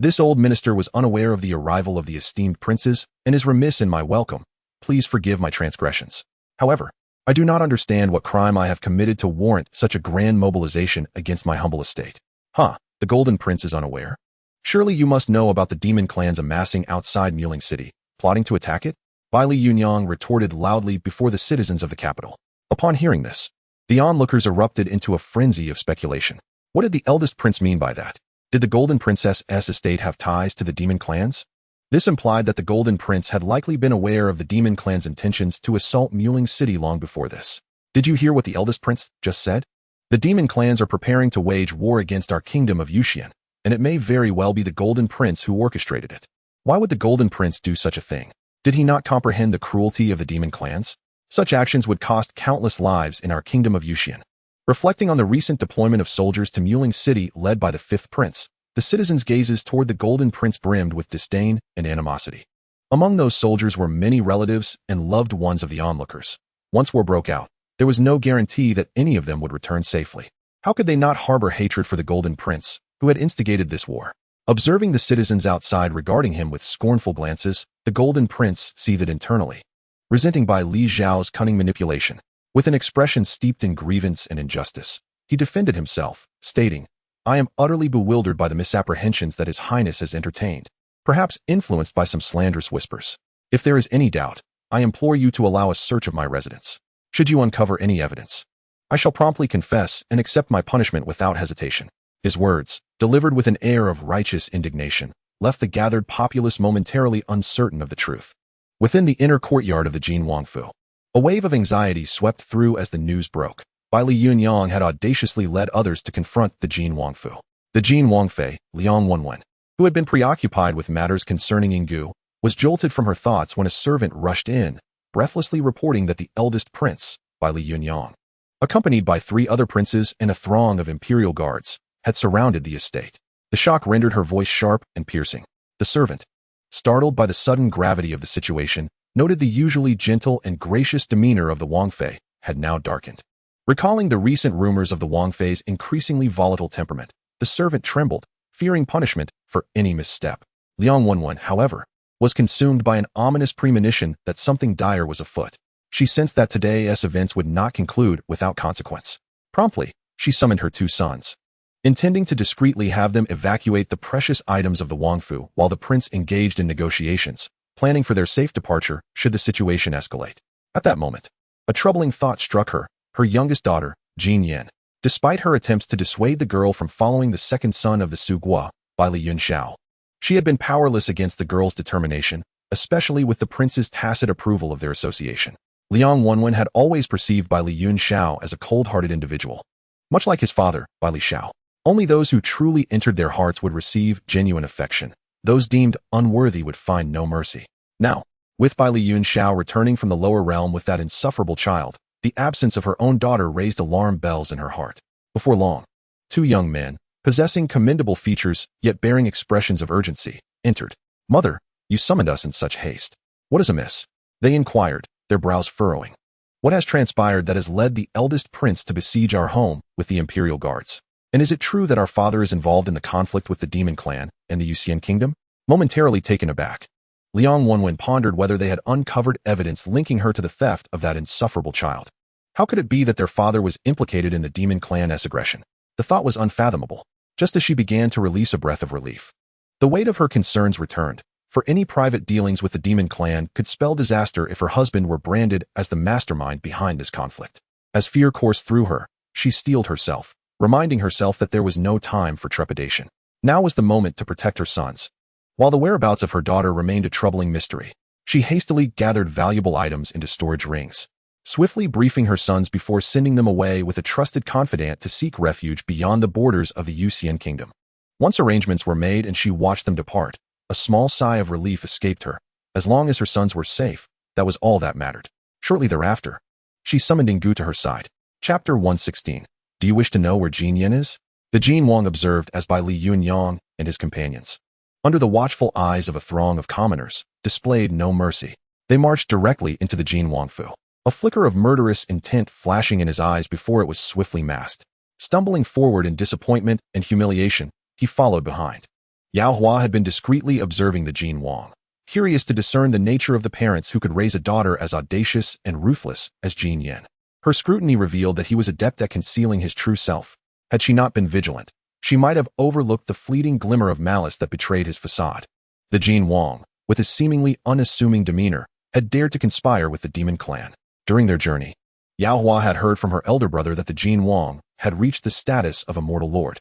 This old minister was unaware of the arrival of the esteemed princes and is remiss in my welcome. Please forgive my transgressions. However, I do not understand what crime I have committed to warrant such a grand mobilization against my humble estate. Huh, the Golden Prince is unaware? Surely you must know about the demon clans amassing outside Muling City, plotting to attack it? Li Yunyang retorted loudly before the citizens of the capital. Upon hearing this, the onlookers erupted into a frenzy of speculation. What did the eldest prince mean by that? Did the Golden Princess's estate have ties to the demon clans? This implied that the Golden Prince had likely been aware of the demon clan's intentions to assault Muling City long before this. Did you hear what the eldest prince just said? The demon clans are preparing to wage war against our kingdom of Yuxian, and it may very well be the Golden Prince who orchestrated it. Why would the Golden Prince do such a thing? Did he not comprehend the cruelty of the demon clans? Such actions would cost countless lives in our kingdom of Yuxian. Reflecting on the recent deployment of soldiers to Muling City led by the fifth prince, the citizens' gazes toward the Golden Prince brimmed with disdain and animosity. Among those soldiers were many relatives and loved ones of the onlookers. Once war broke out, there was no guarantee that any of them would return safely. How could they not harbor hatred for the Golden Prince, who had instigated this war? Observing the citizens outside regarding him with scornful glances, the Golden Prince seethed internally, resenting Bai Li Zhao's cunning manipulation. With an expression steeped in grievance and injustice, he defended himself, stating, "I am utterly bewildered by the misapprehensions that His Highness has entertained, perhaps influenced by some slanderous whispers. If there is any doubt, I implore you to allow a search of my residence. Should you uncover any evidence, I shall promptly confess and accept my punishment without hesitation." His words, delivered with an air of righteous indignation, left the gathered populace momentarily uncertain of the truth. Within the inner courtyard of the Jin Wangfu, a wave of anxiety swept through as the news broke. Bai Li Yunyang had audaciously led others to confront the Jin Wangfu. The Jin Wangfei, Liang Wenwen, who had been preoccupied with matters concerning Yinggu, was jolted from her thoughts when a servant rushed in, breathlessly reporting that the eldest prince, Bai Li Yunyang, accompanied by 3 other princes and a throng of imperial guards, had surrounded the estate. The shock rendered her voice sharp and piercing. The servant, startled by the sudden gravity of the situation, noted the usually gentle and gracious demeanor of the Wangfei had now darkened. Recalling the recent rumors of the Wangfei's increasingly volatile temperament, the servant trembled, fearing punishment for any misstep. Liang Wenwen, however, was consumed by an ominous premonition that something dire was afoot. She sensed that today's events would not conclude without consequence. Promptly, she summoned her 2 sons, intending to discreetly have them evacuate the precious items of the Wangfu while the prince engaged in negotiations, planning for their safe departure should the situation escalate. At that moment, a troubling thought struck her. Her youngest daughter, Jin Yan, despite her attempts to dissuade the girl from following the second son of the Sugua, Bai Li Yunxiao, she had been powerless against the girl's determination, especially with the prince's tacit approval of their association. Liang Wenwen had always perceived Bai Li Yunxiao as a cold-hearted individual. Much like his father, Bai Li Xiao, only those who truly entered their hearts would receive genuine affection. Those deemed unworthy would find no mercy. Now, with Bai Li Yunxiao returning from the lower realm with that insufferable child, the absence of her own daughter raised alarm bells in her heart. Before long, 2 young men, possessing commendable features yet bearing expressions of urgency, entered. "Mother, you summoned us in such haste. What is amiss?" they inquired, their brows furrowing. "What has transpired that has led the eldest prince to besiege our home with the imperial guards? And is it true that our father is involved in the conflict with the demon clan and the Yuxian kingdom?" Momentarily taken aback, Liang Wenwen pondered whether they had uncovered evidence linking her to the theft of that insufferable child. How could it be that their father was implicated in the demon clan's aggression? The thought was unfathomable. Just as she began to release a breath of relief, the weight of her concerns returned, for any private dealings with the demon clan could spell disaster if her husband were branded as the mastermind behind this conflict. As fear coursed through her, she steeled herself, reminding herself that there was no time for trepidation. Now was the moment to protect her sons. While the whereabouts of her daughter remained a troubling mystery, she hastily gathered valuable items into storage rings, swiftly briefing her sons before sending them away with a trusted confidant to seek refuge beyond the borders of the Yuxian kingdom. Once arrangements were made and she watched them depart, a small sigh of relief escaped her. As long as her sons were safe, that was all that mattered. Shortly thereafter, she summoned Yinggu to her side. Chapter 116. Do you wish to know where Jin Yan is? The Jin Wang observed as Bai Li Yunyang and his companions, under the watchful eyes of a throng of commoners, displayed no mercy. They marched directly into the Jin Wangfu, a flicker of murderous intent flashing in his eyes before it was swiftly masked. Stumbling forward in disappointment and humiliation, he followed behind. Yao Hua had been discreetly observing the Jin Wang, curious to discern the nature of the parents who could raise a daughter as audacious and ruthless as Jin Yan. Her scrutiny revealed that he was adept at concealing his true self. Had she not been vigilant, she might have overlooked the fleeting glimmer of malice that betrayed his facade. The Jin Wang, with his seemingly unassuming demeanor, had dared to conspire with the demon clan. During their journey, Yao Hua had heard from her elder brother that the Jin Wang had reached the status of a mortal lord.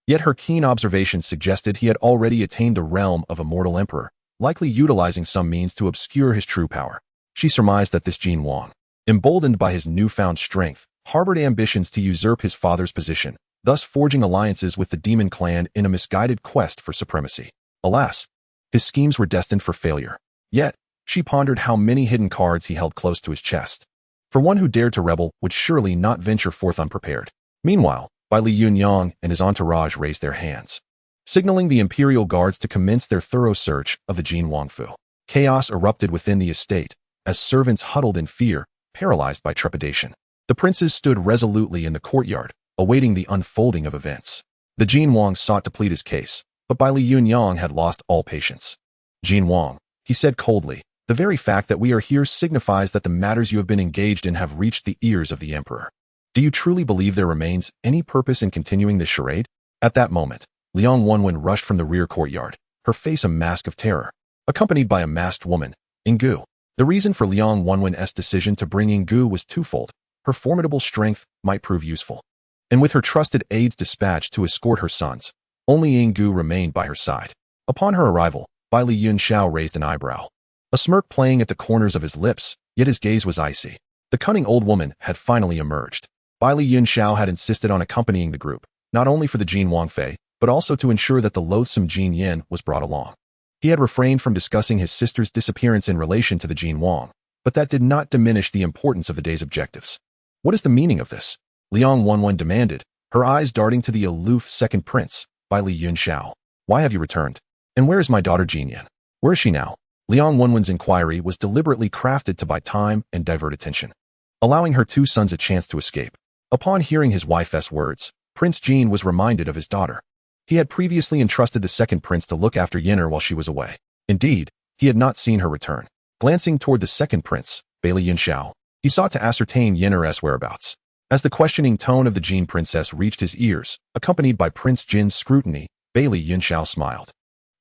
Yet her keen observations suggested he had already attained the realm of a mortal emperor, likely utilizing some means to obscure his true power. She surmised that this Jin Wang, emboldened by his newfound strength, harbored ambitions to usurp his father's position, thus forging alliances with the demon clan in a misguided quest for supremacy. Alas, his schemes were destined for failure. Yet, she pondered how many hidden cards he held close to his chest. For one who dared to rebel would surely not venture forth unprepared. Meanwhile, Bai Li Yunyang and his entourage raised their hands, signaling the imperial guards to commence their thorough search of the Jin Wangfu. Chaos erupted within the estate, as servants huddled in fear, paralyzed by trepidation. The princes stood resolutely in the courtyard, awaiting the unfolding of events. The Jin Wang sought to plead his case, but Bai Li Yunyang had lost all patience. "Jin Wang," he said coldly, "the very fact that we are here signifies that the matters you have been engaged in have reached the ears of the emperor. Do you truly believe there remains any purpose in continuing this charade?" At that moment, Liang Wenwen rushed from the rear courtyard, her face a mask of terror. Accompanied by a masked woman, Yinggu, The reason for Liang Wenwen's decision to bring in Gu was twofold. Her formidable strength might prove useful, and with her trusted aides dispatched to escort her sons, only Yinggu remained by her side. Upon her arrival, Bai Li Yunxiao raised an eyebrow, a smirk playing at the corners of his lips, yet his gaze was icy. The cunning old woman had finally emerged. Bai Li Yunxiao had insisted on accompanying the group, not only for the Jin Wangfei, but also to ensure that the loathsome Jin Yin was brought along. He had refrained from discussing his sister's disappearance in relation to the Jin Wang, but that did not diminish the importance of the day's objectives. What is the meaning of this? Liang Wenwen demanded, her eyes darting to the aloof second prince, Bai Li Yunxiao. Why have you returned? And where is my daughter Jin Yin? Where is she now? Liang Wenwen's inquiry was deliberately crafted to buy time and divert attention, allowing her two sons a chance to escape. Upon hearing his wife's words, Prince Jin was reminded of his daughter. He had previously entrusted the second prince to look after Yin'er while she was away. Indeed, he had not seen her return. Glancing toward the second prince, Bai Li Yunxiao, he sought to ascertain Yin'er's whereabouts. As the questioning tone of the Jin princess reached his ears, accompanied by Prince Jin's scrutiny, Bai Li Yunxiao smiled.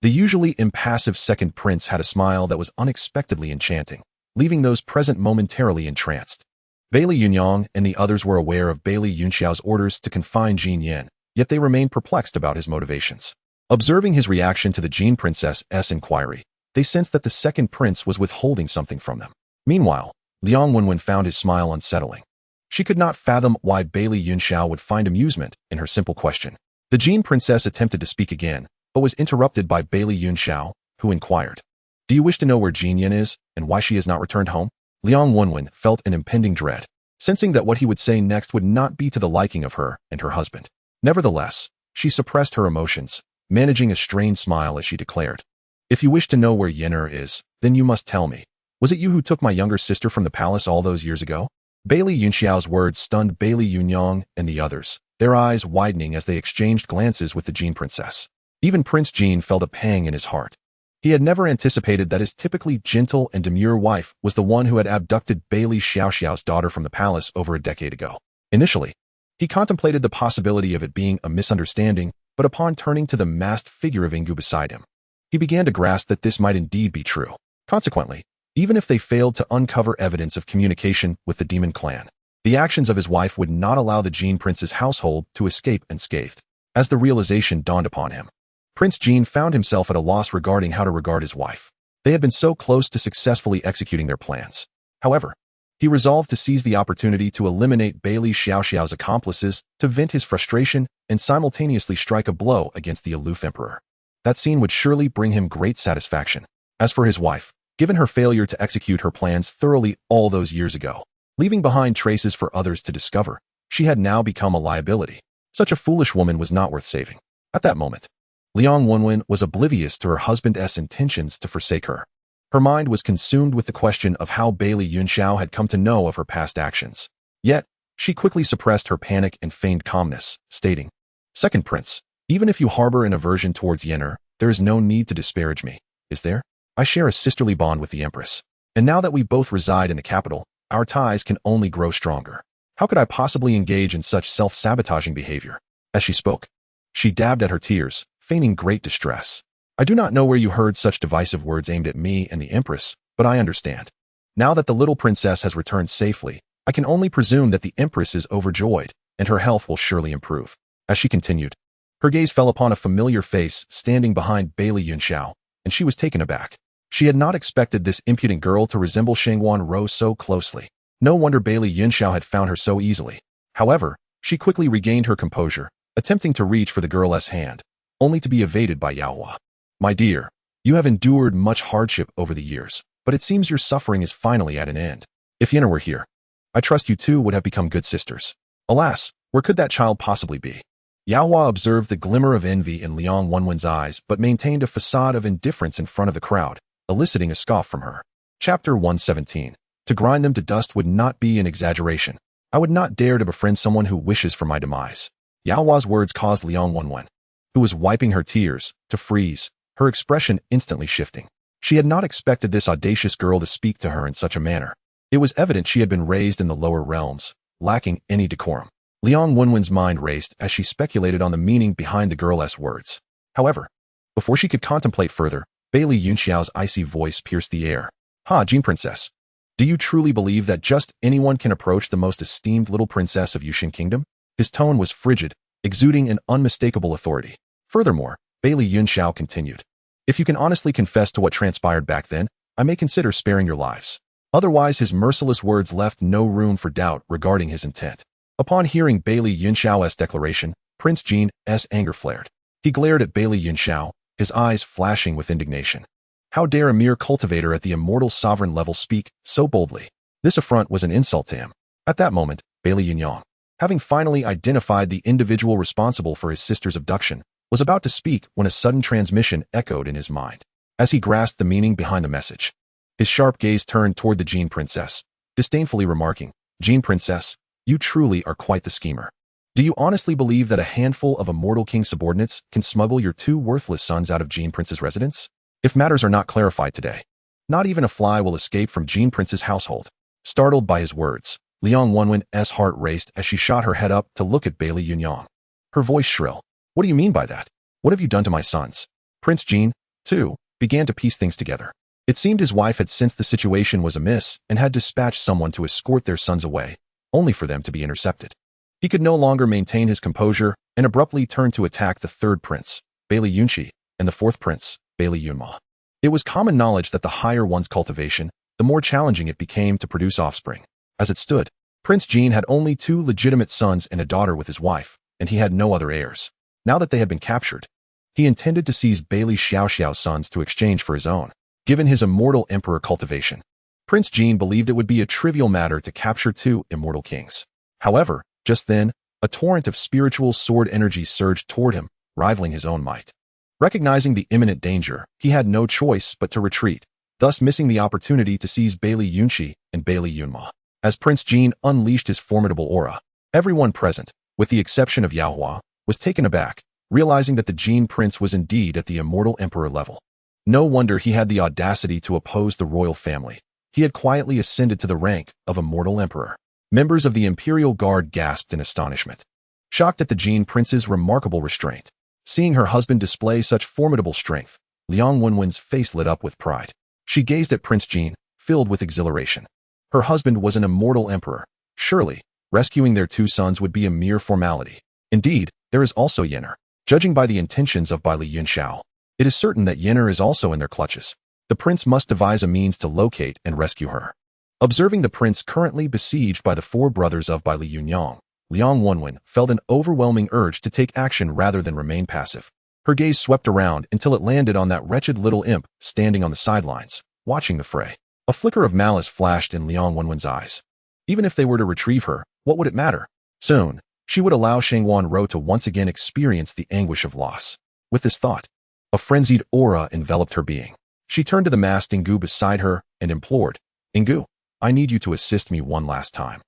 The usually impassive second prince had a smile that was unexpectedly enchanting, leaving those present momentarily entranced. Bai Li Yunyang and the others were aware of Bai Li Yunxiao's orders to confine Jin Yin, yet they remained perplexed about his motivations. Observing his reaction to the Jin princess's inquiry, they sensed that the second prince was withholding something from them. Meanwhile, Liang Wenwen found his smile unsettling. She could not fathom why Bai Li Yunxiao would find amusement in her simple question. The Jin princess attempted to speak again, but was interrupted by Bai Li Yunxiao, who inquired, "Do you wish to know where Jin Yin is and why she has not returned home?" Liang Wenwen felt an impending dread, sensing that what he would say next would not be to the liking of her and her husband. Nevertheless, she suppressed her emotions, managing a strained smile as she declared, "If you wish to know where Yin'er is, then you must tell me. Was it you who took my younger sister from the palace all those years ago?" Bai Li Yunxiao's words stunned Bai Li Yunyang and the others, their eyes widening as they exchanged glances with the Jin princess. Even Prince Jin felt a pang in his heart. He had never anticipated that his typically gentle and demure wife was the one who had abducted Bai Li Xiaoxiao's daughter from the palace over a decade ago. Initially, he contemplated the possibility of it being a misunderstanding, but upon turning to the masked figure of Yinggu beside him, he began to grasp that this might indeed be true. Consequently, even if they failed to uncover evidence of communication with the demon clan, the actions of his wife would not allow the Jin prince's household to escape unscathed. As the realization dawned upon him, Prince Jin found himself at a loss regarding how to regard his wife. They had been so close to successfully executing their plans. However, he resolved to seize the opportunity to eliminate Bai Li Xiaoxiao's accomplices, to vent his frustration and simultaneously strike a blow against the aloof emperor. That scene would surely bring him great satisfaction. As for his wife, given her failure to execute her plans thoroughly all those years ago, leaving behind traces for others to discover, she had now become a liability. Such a foolish woman was not worth saving. At that moment, Liang Wenwen was oblivious to her husband's intentions to forsake her. Her mind was consumed with the question of how Bai Li Yunxiao had come to know of her past actions. Yet, she quickly suppressed her panic and feigned calmness, stating, "Second prince, even if you harbor an aversion towards Yin'er, there is no need to disparage me, is there? I share a sisterly bond with the empress, and now that we both reside in the capital, our ties can only grow stronger. How could I possibly engage in such self-sabotaging behavior?" As she spoke, she dabbed at her tears, feigning great distress. "I do not know where you heard such divisive words aimed at me and the empress, but I understand. Now that the little princess has returned safely, I can only presume that the empress is overjoyed, and her health will surely improve." As she continued, her gaze fell upon a familiar face standing behind Bai Li Yunxiao, and she was taken aback. She had not expected this impudent girl to resemble Shangguan Rou so closely. No wonder Bai Li Yunxiao had found her so easily. However, she quickly regained her composure, attempting to reach for the girl's hand, only to be evaded by Yaohua. "My dear, you have endured much hardship over the years, but it seems your suffering is finally at an end. If Yin'er were here, I trust you two would have become good sisters. Alas, where could that child possibly be?" Yaohua observed the glimmer of envy in Liang Wenwen's eyes but maintained a facade of indifference in front of the crowd, eliciting a scoff from her. Chapter 117. To grind them to dust would not be an exaggeration. I would not dare to befriend someone who wishes for my demise. Yaohua's words caused Liang Wenwen, who was wiping her tears, to freeze, her expression instantly shifting. She had not expected this audacious girl to speak to her in such a manner. It was evident she had been raised in the lower realms, lacking any decorum. Liang Wenwen's mind raced as she speculated on the meaning behind the girl's words. However, before she could contemplate further, Bai Li Yunxiao's icy voice pierced the air. Ha, Jean Princess. Do you truly believe that just anyone can approach the most esteemed little princess of Yushin Kingdom? His tone was frigid, exuding an unmistakable authority. Furthermore, Bailey Yunxiao continued. If you can honestly confess to what transpired back then, I may consider sparing your lives. Otherwise, his merciless words left no room for doubt regarding his intent. Upon hearing Bailey Yunxiao's declaration, Prince Jean's anger flared. He glared at Bailey Yunxiao, his eyes flashing with indignation. How dare a mere cultivator at the immortal sovereign level speak so boldly? This affront was an insult to him. At that moment, Bailey Yunxiao, having finally identified the individual responsible for his sister's abduction, was about to speak when a sudden transmission echoed in his mind. As he grasped the meaning behind the message, his sharp gaze turned toward the Jean Princess, disdainfully remarking, Jean Princess, you truly are quite the schemer. Do you honestly believe that a handful of immortal king subordinates can smuggle your two worthless sons out of Jean Prince's residence? If matters are not clarified today, not even a fly will escape from Jean Prince's household. Startled by his words, Liang Wenwen's heart raced as she shot her head up to look at Bailey Yunxiao. Her voice shrill. What do you mean by that? What have you done to my sons? Prince Jean, too, began to piece things together. It seemed his wife had sensed the situation was amiss and had dispatched someone to escort their sons away, only for them to be intercepted. He could no longer maintain his composure and abruptly turned to attack the third prince, Bailey Yunxi, and the fourth prince, Bailey Yunma. It was common knowledge that the higher one's cultivation, the more challenging it became to produce offspring. As it stood, Prince Jean had only 2 legitimate sons and a daughter with his wife, and he had no other heirs. Now that they had been captured, he intended to seize Bailey Xiaoxiao's sons to exchange for his own. Given his immortal emperor cultivation, Prince Jean believed it would be a trivial matter to capture 2 immortal kings. However, just then, a torrent of spiritual sword energy surged toward him, rivaling his own might. Recognizing the imminent danger, he had no choice but to retreat, thus missing the opportunity to seize Bailey Yunxi and Bailey Yunma. As Prince Jean unleashed his formidable aura, everyone present, with the exception of Yao Hua, was taken aback, realizing that the Jean Prince was indeed at the immortal emperor level. No wonder he had the audacity to oppose the royal family. He had quietly ascended to the rank of immortal emperor. Members of the Imperial Guard gasped in astonishment, shocked at the Jean Prince's remarkable restraint. Seeing her husband display such formidable strength, Liang Wenwen's face lit up with pride. She gazed at Prince Jean, filled with exhilaration. Her husband was an immortal emperor. Surely, rescuing their 2 sons would be a mere formality. Indeed, there is also Yenner. Judging by the intentions of Bailey Yunxiao, it is certain that Yenner is also in their clutches. The prince must devise a means to locate and rescue her. Observing the prince currently besieged by the 4 brothers of Bailey Yunxiao, Liang Wenwen felt an overwhelming urge to take action rather than remain passive. Her gaze swept around until it landed on that wretched little imp standing on the sidelines, watching the fray. A flicker of malice flashed in Liang Wenwen's eyes. Even if they were to retrieve her, what would it matter? Soon, she would allow Shangwan Ro to once again experience the anguish of loss. With this thought, a frenzied aura enveloped her being. She turned to the masked Ingu beside her and implored, Ingu, I need you to assist me one last time.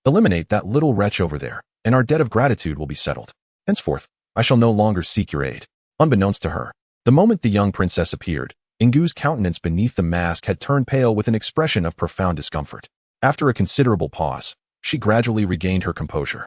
Eliminate that little wretch over there, and our debt of gratitude will be settled. Henceforth, I shall no longer seek your aid. Unbeknownst to her, the moment the young princess appeared, Ingu's countenance beneath the mask had turned pale with an expression of profound discomfort. After a considerable pause, she gradually regained her composure.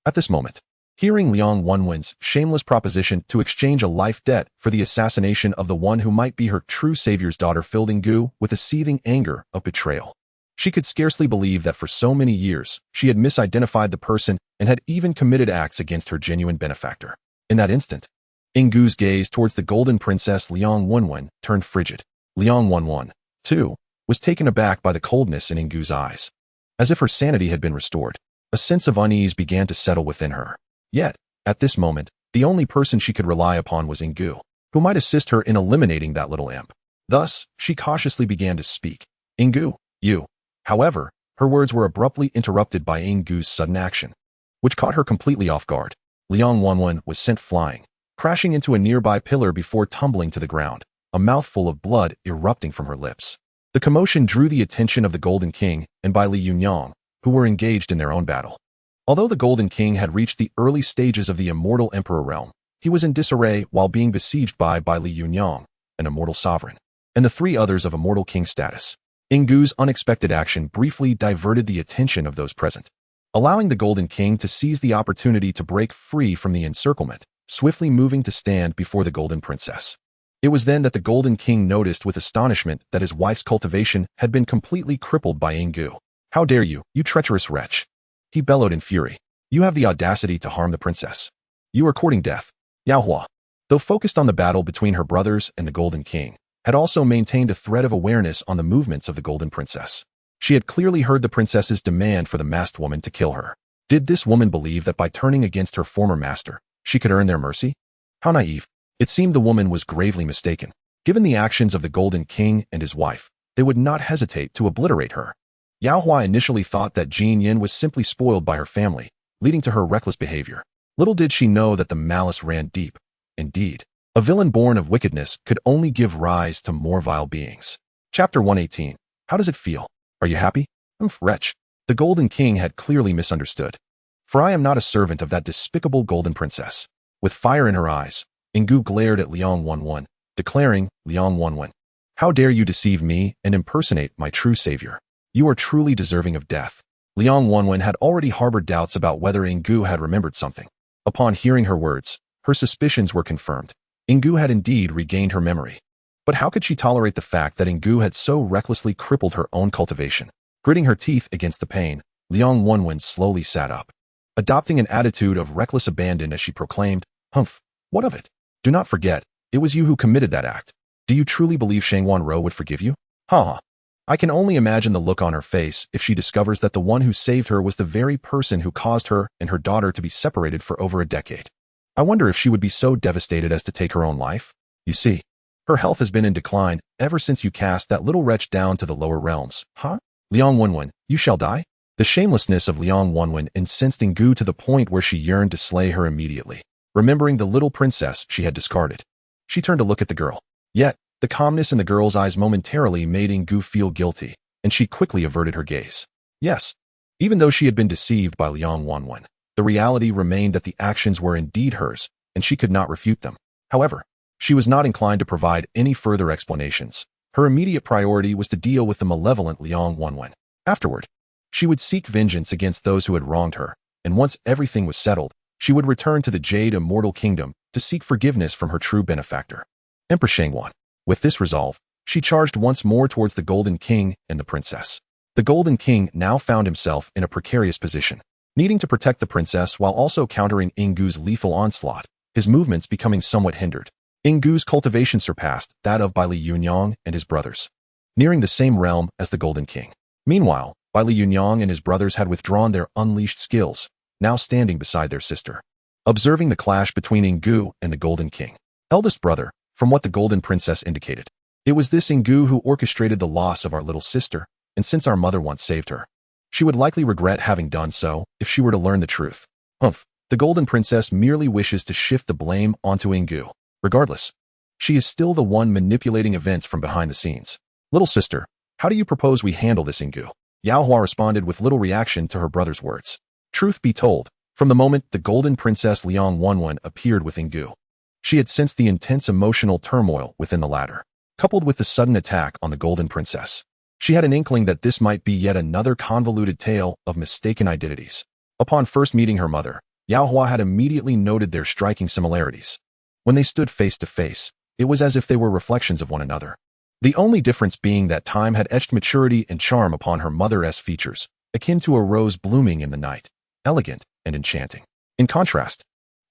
At this moment, hearing Liang Wenwen's shameless proposition to exchange a life debt for the assassination of the one who might be her true savior's daughter filled Ingu with a seething anger of betrayal. She could scarcely believe that for so many years, she had misidentified the person and had even committed acts against her genuine benefactor. In that instant, Ingu's gaze towards the golden princess Liang Wenwen turned frigid. Liang Wenwen, too, was taken aback by the coldness in Ingu's eyes. As if her sanity had been restored, a sense of unease began to settle within her. Yet, at this moment, the only person she could rely upon was Ingu, who might assist her in eliminating that little imp. Thus, she cautiously began to speak. Ingu, you. However, her words were abruptly interrupted by Ingu's sudden action, which caught her completely off guard. Liang Wenwen was sent flying, crashing into a nearby pillar before tumbling to the ground, a mouthful of blood erupting from her lips. The commotion drew the attention of the Golden King and Bailey Yunxiao, who were engaged in their own battle. Although the Golden King had reached the early stages of the immortal emperor realm, he was in disarray while being besieged by Bailey Yunxiao, an immortal sovereign, and the 3 others of immortal king status. Ingu's unexpected action briefly diverted the attention of those present, allowing the Golden King to seize the opportunity to break free from the encirclement, swiftly moving to stand before the Golden Princess. It was then that the Golden King noticed with astonishment that his wife's cultivation had been completely crippled by Yinggu. "How dare you, you treacherous wretch!" he bellowed in fury. "You have the audacity to harm the princess. You are courting death." Yaohua, though focused on the battle between her brothers and the Golden King, had also maintained a thread of awareness on the movements of the Golden Princess. She had clearly heard the princess's demand for the masked woman to kill her. Did this woman believe that by turning against her former master, she could earn their mercy? How naive. It seemed the woman was gravely mistaken. Given the actions of the Golden King and his wife, they would not hesitate to obliterate her. Yaohua initially thought that Jin Yin was simply spoiled by her family, leading to her reckless behavior. Little did she know that the malice ran deep. Indeed, a villain born of wickedness could only give rise to more vile beings. Chapter 118. How does it feel? Are you happy? Wretch. The Golden King had clearly misunderstood. For I am not a servant of that despicable Golden Princess. With fire in her eyes, Yinggu glared at Liang Wanwen, declaring, "Liang Wanwen, how dare you deceive me and impersonate my true savior? You are truly deserving of death." Liang Wanwen had already harbored doubts about whether Yinggu had remembered something. Upon hearing her words, her suspicions were confirmed. Yinggu had indeed regained her memory. But how could she tolerate the fact that Yinggu had so recklessly crippled her own cultivation? Gritting her teeth against the pain, Liang Wanwen slowly sat up, adopting an attitude of reckless abandon as she proclaimed, "Humph, what of it? Do not forget, it was you who committed that act. Do you truly believe Shangwan Ro would forgive you?" Ha! I can only imagine the look on her face if she discovers that the one who saved her was the very person who caused her and her daughter to be separated for over a decade. I wonder if she would be so devastated as to take her own life. You see, her health has been in decline ever since you cast that little wretch down to the lower realms. Huh? Liang Wanwen, you shall die? The shamelessness of Liang Wanwen incensed Yinggu to the point where she yearned to slay her immediately, remembering the little princess she had discarded. She turned to look at the girl. Yet, the calmness in the girl's eyes momentarily made Yinggu feel guilty, and she quickly averted her gaze. Yes, even though she had been deceived by Liang Wanwen, the reality remained that the actions were indeed hers, and she could not refute them. However, she was not inclined to provide any further explanations. Her immediate priority was to deal with the malevolent Liang Wanwen. Afterward, she would seek vengeance against those who had wronged her, and once everything was settled, she would return to the Jade Immortal Kingdom to seek forgiveness from her true benefactor, Empress Shangwan. With this resolve, she charged once more towards the Golden King and the princess. The Golden King now found himself in a precarious position, needing to protect the princess while also countering Yinggu's lethal onslaught, his movements becoming somewhat hindered. Yinggu's cultivation surpassed that of Baili Yunyang and his brothers, nearing the same realm as the Golden King. Meanwhile, Baili Yunyang and his brothers had withdrawn their unleashed skills, now standing beside their sister. Observing the clash between Yinggu and the Golden King, eldest brother, from what the Golden Princess indicated, it was this Yinggu who orchestrated the loss of our little sister, and since our mother once saved her, she would likely regret having done so if she were to learn the truth. Humph, the Golden Princess merely wishes to shift the blame onto Yinggu. Regardless, she is still the one manipulating events from behind the scenes. Little sister, how do you propose we handle this, Yinggu? Yaohua responded with little reaction to her brother's words. Truth be told, from the moment the Golden Princess Liang Wanwen appeared with Yinggu, she had sensed the intense emotional turmoil within the latter, coupled with the sudden attack on the Golden Princess. She had an inkling that this might be yet another convoluted tale of mistaken identities. Upon first meeting her mother, Yaohua had immediately noted their striking similarities. When they stood face to face, it was as if they were reflections of one another. The only difference being that time had etched maturity and charm upon her mother's features, akin to a rose blooming in the night, elegant and enchanting. In contrast,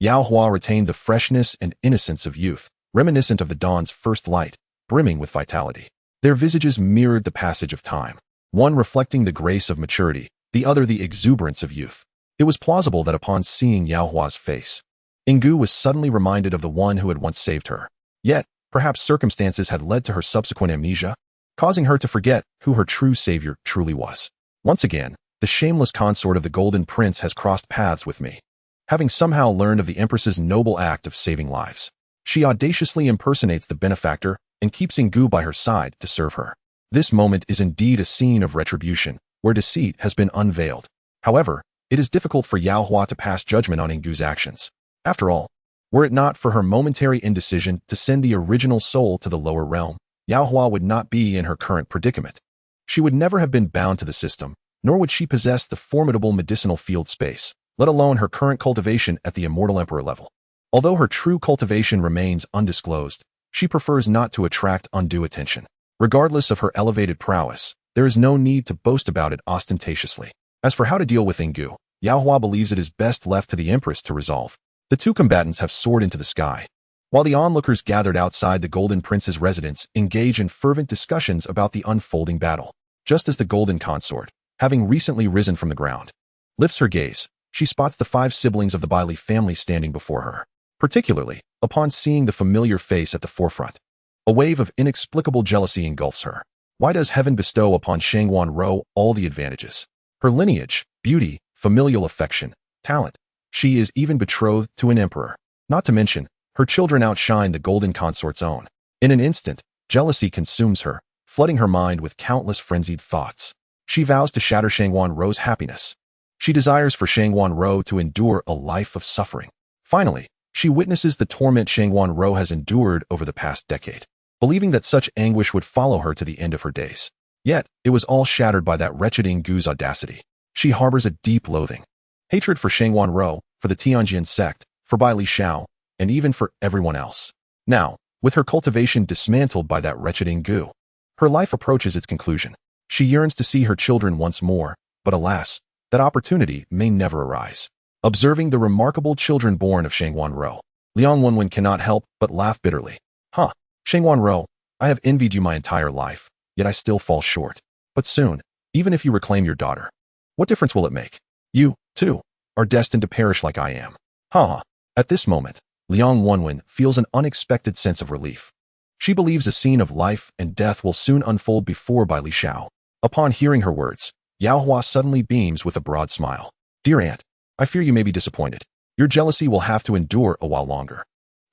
Yaohua retained the freshness and innocence of youth, reminiscent of the dawn's first light, brimming with vitality. Their visages mirrored the passage of time, one reflecting the grace of maturity, the other the exuberance of youth. It was plausible that upon seeing Yaohua's face, Yinggu was suddenly reminded of the one who had once saved her. Yet, perhaps circumstances had led to her subsequent amnesia, causing her to forget who her true savior truly was. Once again, the shameless consort of the Golden Prince has crossed paths with me. Having somehow learned of the Empress's noble act of saving lives, she audaciously impersonates the benefactor and keeps Yinggu by her side to serve her. This moment is indeed a scene of retribution, where deceit has been unveiled. However, it is difficult for Yaohua to pass judgment on Yinggu's actions. After all, were it not for her momentary indecision to send the original soul to the lower realm, Yaohua would not be in her current predicament. She would never have been bound to the system, nor would she possess the formidable medicinal field space, let alone her current cultivation at the Immortal Emperor level. Although her true cultivation remains undisclosed, She prefers not to attract undue attention. Regardless of her elevated prowess, there is no need to boast about it ostentatiously. As for how to deal with Yinggu, Yao Hua believes it is best left to the Empress to resolve. The two combatants have soared into the sky, while the onlookers gathered outside the Golden Prince's residence engage in fervent discussions about the unfolding battle. Just as the Golden Consort, having recently risen from the ground, lifts her gaze, she spots the 5 siblings of the Bailey family standing before her, particularly upon seeing the familiar face at the forefront. A wave of inexplicable jealousy engulfs her. Why does heaven bestow upon Xianxiawan Rou all the advantages? Her lineage, beauty, familial affection, talent. She is even betrothed to an emperor. Not to mention, her children outshine the Golden Consort's own. In an instant, jealousy consumes her, flooding her mind with countless frenzied thoughts. She vows to shatter Xianxiawan Rou's happiness. She desires for Xianxiawan Rou to endure a life of suffering. Finally, she witnesses the torment Xianxiawan Rou has endured over the past decade, believing that such anguish would follow her to the end of her days. Yet, it was all shattered by that wretched Yinggu's audacity. She harbors a deep loathing. Hatred for Xianxiawan Rou, for the Qingxuan Sect, for Bai Li Xiao, and even for everyone else. Now, with her cultivation dismantled by that wretched Yinggu, her life approaches its conclusion. She yearns to see her children once more, but alas, that opportunity may never arise. Observing the remarkable children born of Xianxiawan Rou, Liang Wenwen cannot help but laugh bitterly. Xianxiawan Rou, I have envied you my entire life, yet I still fall short. But soon, even if you reclaim your daughter, what difference will it make? You, too, are destined to perish like I am. At this moment, Liang Wenwen feels an unexpected sense of relief. She believes a scene of life and death will soon unfold before Bai Li Xiao. Upon hearing her words, Yao Hua suddenly beams with a broad smile. Dear aunt, I fear you may be disappointed. Your jealousy will have to endure a while longer.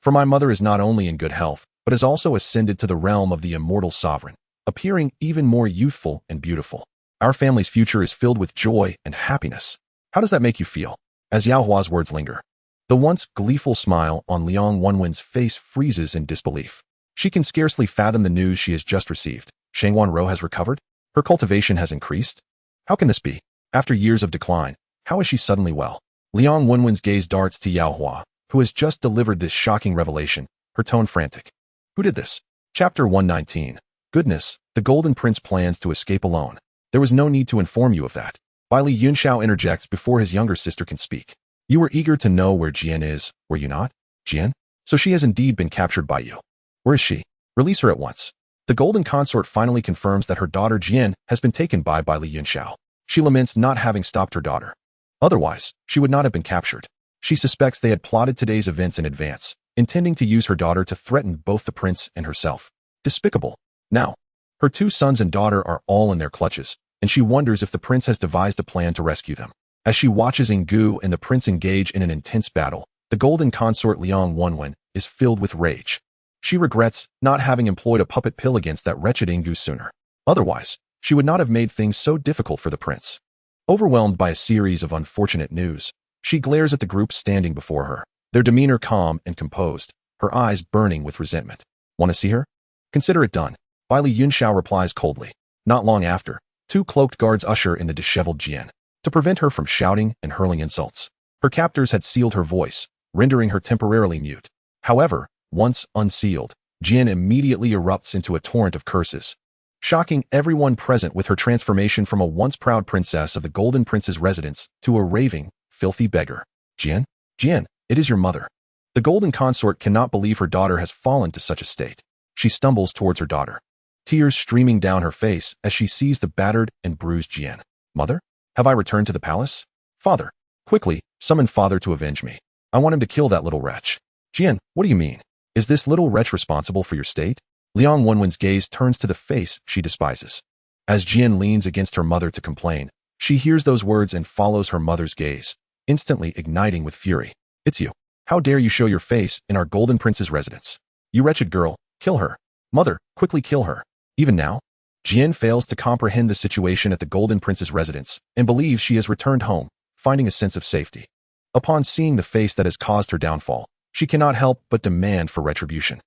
For my mother is not only in good health, but has also ascended to the realm of the immortal sovereign, appearing even more youthful and beautiful. Our family's future is filled with joy and happiness. How does that make you feel? As Yao Hua's words linger, the once gleeful smile on Liang Wenwen's face freezes in disbelief. She can scarcely fathom the news she has just received. Xianxiawan Rou has recovered? Her cultivation has increased? How can this be? After years of decline, how is she suddenly well? Liang Wenwen's gaze darts to Yao Hua, who has just delivered this shocking revelation, her tone frantic. Who did this? Chapter 119. Goodness, the Golden Prince plans to escape alone. There was no need to inform you of that. Bai Li Yunxiao interjects before his younger sister can speak. You were eager to know where Jian is, were you not? Jian? So she has indeed been captured by you. Where is she? Release her at once. The Golden Consort finally confirms that her daughter Jian has been taken by Bai Li Yunxiao. She laments not having stopped her daughter. Otherwise, she would not have been captured. She suspects they had plotted today's events in advance, intending to use her daughter to threaten both the prince and herself. Despicable. Now, her 2 sons and daughter are all in their clutches, and she wonders if the prince has devised a plan to rescue them. As she watches Yinggu and the prince engage in an intense battle, the Golden Consort Liang Wenwen is filled with rage. She regrets not having employed a puppet pill against that wretched Yinggu sooner. Otherwise, she would not have made things so difficult for the prince. Overwhelmed by a series of unfortunate news, she glares at the group standing before her, their demeanor calm and composed, her eyes burning with resentment. Want to see her? Consider it done. Bai Li Yunxiao replies coldly. Not long after, 2 cloaked guards usher in the disheveled Jian, to prevent her from shouting and hurling insults. Her captors had sealed her voice, rendering her temporarily mute. However, once unsealed, Jian immediately erupts into a torrent of curses, shocking everyone present with her transformation from a once proud princess of the Golden Prince's residence to a raving, filthy beggar. Jian? Jian, it is your mother. The Golden Consort cannot believe her daughter has fallen to such a state. She stumbles towards her daughter, tears streaming down her face as she sees the battered and bruised Jian. Mother? Have I returned to the palace? Father, quickly, summon father to avenge me. I want him to kill that little wretch. Jian, what do you mean? Is this little wretch responsible for your state? Liang Wenwen's gaze turns to the face she despises. As Jian leans against her mother to complain, she hears those words and follows her mother's gaze, instantly igniting with fury. It's you. How dare you show your face in our Golden Prince's residence? You wretched girl, kill her. Mother, quickly kill her. Even now? Jian fails to comprehend the situation at the Golden Prince's residence and believes she has returned home, finding a sense of safety. Upon seeing the face that has caused her downfall, she cannot help but demand for retribution.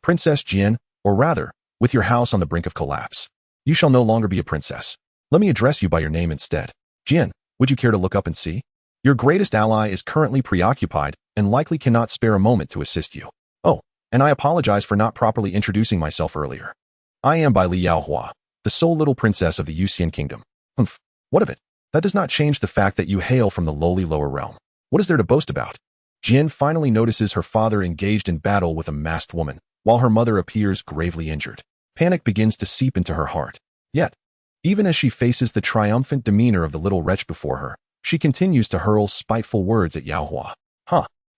Princess Jian, or rather, with your house on the brink of collapse. You shall no longer be a princess. Let me address you by your name instead. Jian, would you care to look up and see? Your greatest ally is currently preoccupied and likely cannot spare a moment to assist you. Oh, and I apologize for not properly introducing myself earlier. I am Bai Li Yaohua, the sole little princess of the Yuxian kingdom. Humph, what of it? That does not change the fact that you hail from the lowly lower realm. What is there to boast about? Jian finally notices her father engaged in battle with a masked woman, while her mother appears gravely injured. Panic begins to seep into her heart. Yet, even as she faces the triumphant demeanor of the little wretch before her, she continues to hurl spiteful words at Yaohua.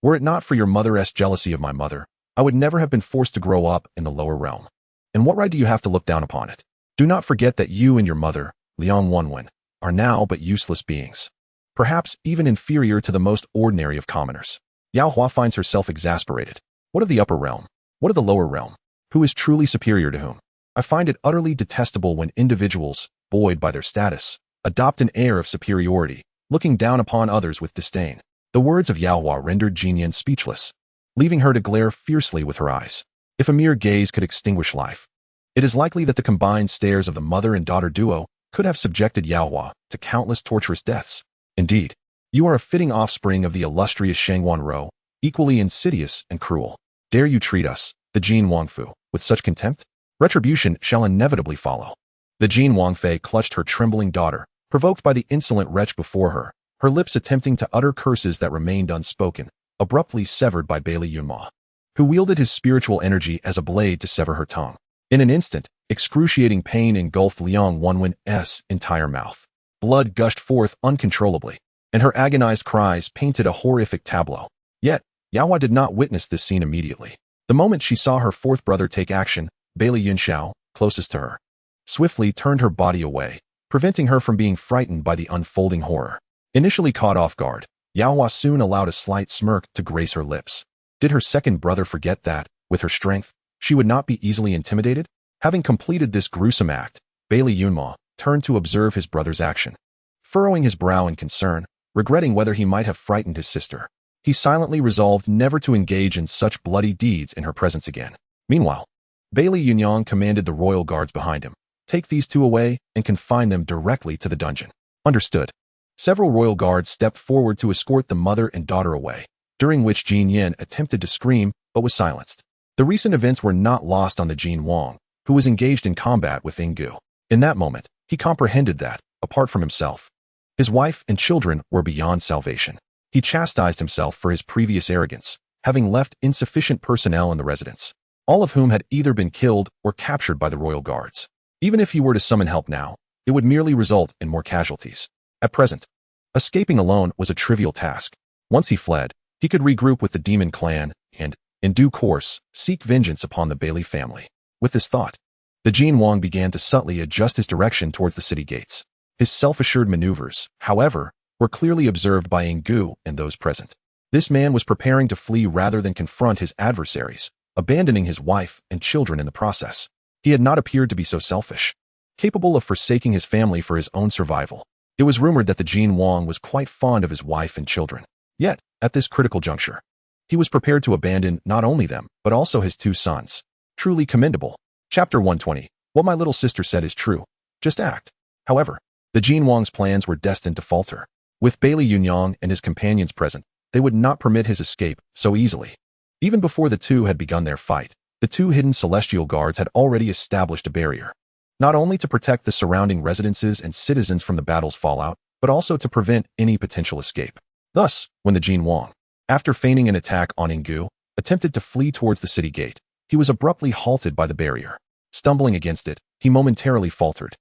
Were it not for your mother's jealousy of my mother, I would never have been forced to grow up in the lower realm. And what right do you have to look down upon it? Do not forget that you and your mother, Liang Wenwen, are now but useless beings. Perhaps even inferior to the most ordinary of commoners. Yaohua finds herself exasperated. What of the upper realm? What of the lower realm? Who is truly superior to whom? I find it utterly detestable when individuals, buoyed by their status, adopt an air of superiority, looking down upon others with disdain. The words of Yaohua rendered Jinyan speechless, leaving her to glare fiercely with her eyes. If a mere gaze could extinguish life, it is likely that the combined stares of the mother and daughter duo could have subjected Yaohua to countless torturous deaths. Indeed, you are a fitting offspring of the illustrious Shangwan Rou, equally insidious and cruel. Dare you treat us, the Jin Wangfu, with such contempt? Retribution shall inevitably follow. The Jin Wangfei clutched her trembling daughter, provoked by the insolent wretch before her lips attempting to utter curses that remained unspoken, abruptly severed by Bailey Yunma, who wielded his spiritual energy as a blade to sever her tongue. In an instant, excruciating pain engulfed Liang Wenwen's entire mouth. Blood gushed forth uncontrollably, and her agonized cries painted a horrific tableau. Yet, Yaohua did not witness this scene immediately. The moment she saw her fourth brother take action, Bailey Yunxiao, closest to her, swiftly turned her body away, preventing her from being frightened by the unfolding horror. Initially caught off guard, Yaohua soon allowed a slight smirk to grace her lips. Did her second brother forget that, with her strength, she would not be easily intimidated? Having completed this gruesome act, Bailey Yunma turned to observe his brother's action. Furrowing his brow in concern, regretting whether he might have frightened his sister, he silently resolved never to engage in such bloody deeds in her presence again. Meanwhile, Bailey Yunyang commanded the royal guards behind him. Take these two away and confine them directly to the dungeon. Understood. Several royal guards stepped forward to escort the mother and daughter away, during which Jin Yin attempted to scream but was silenced. The recent events were not lost on the Jin Wang, who was engaged in combat with Yinggu. In that moment, he comprehended that, apart from himself, his wife and children were beyond salvation. He chastised himself for his previous arrogance, having left insufficient personnel in the residence, all of whom had either been killed or captured by the royal guards. Even if he were to summon help now, it would merely result in more casualties. At present, escaping alone was a trivial task. Once he fled, he could regroup with the demon clan and, in due course, seek vengeance upon the Bailey family. With this thought, the Jin Wang began to subtly adjust his direction towards the city gates. His self-assured maneuvers, however, were clearly observed by Yinggu and those present. This man was preparing to flee rather than confront his adversaries, abandoning his wife and children in the process. He had not appeared to be so selfish, capable of forsaking his family for his own survival. It was rumored that the Jin Wang was quite fond of his wife and children. Yet, at this critical juncture, he was prepared to abandon not only them, but also his two sons. Truly commendable. Chapter 120. What my little sister said is true. Just act. However, the Jin Wang's plans were destined to falter. With Bailey Yunyang and his companions present, they would not permit his escape so easily. Even before the two had begun their fight, the two hidden celestial guards had already established a barrier, not only to protect the surrounding residences and citizens from the battle's fallout, but also to prevent any potential escape. Thus, when the Jin Wang, after feigning an attack on Yinggu, attempted to flee towards the city gate, he was abruptly halted by the barrier. Stumbling against it, he momentarily faltered,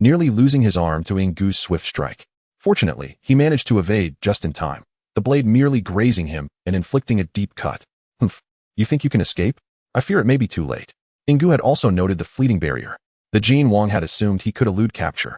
nearly losing his arm to Yinggu's swift strike. Fortunately, he managed to evade just in time, the blade merely grazing him and inflicting a deep cut. Humph, you think you can escape? I fear it may be too late. Yinggu had also noted the fleeting barrier. The Jin Wang had assumed he could elude capture,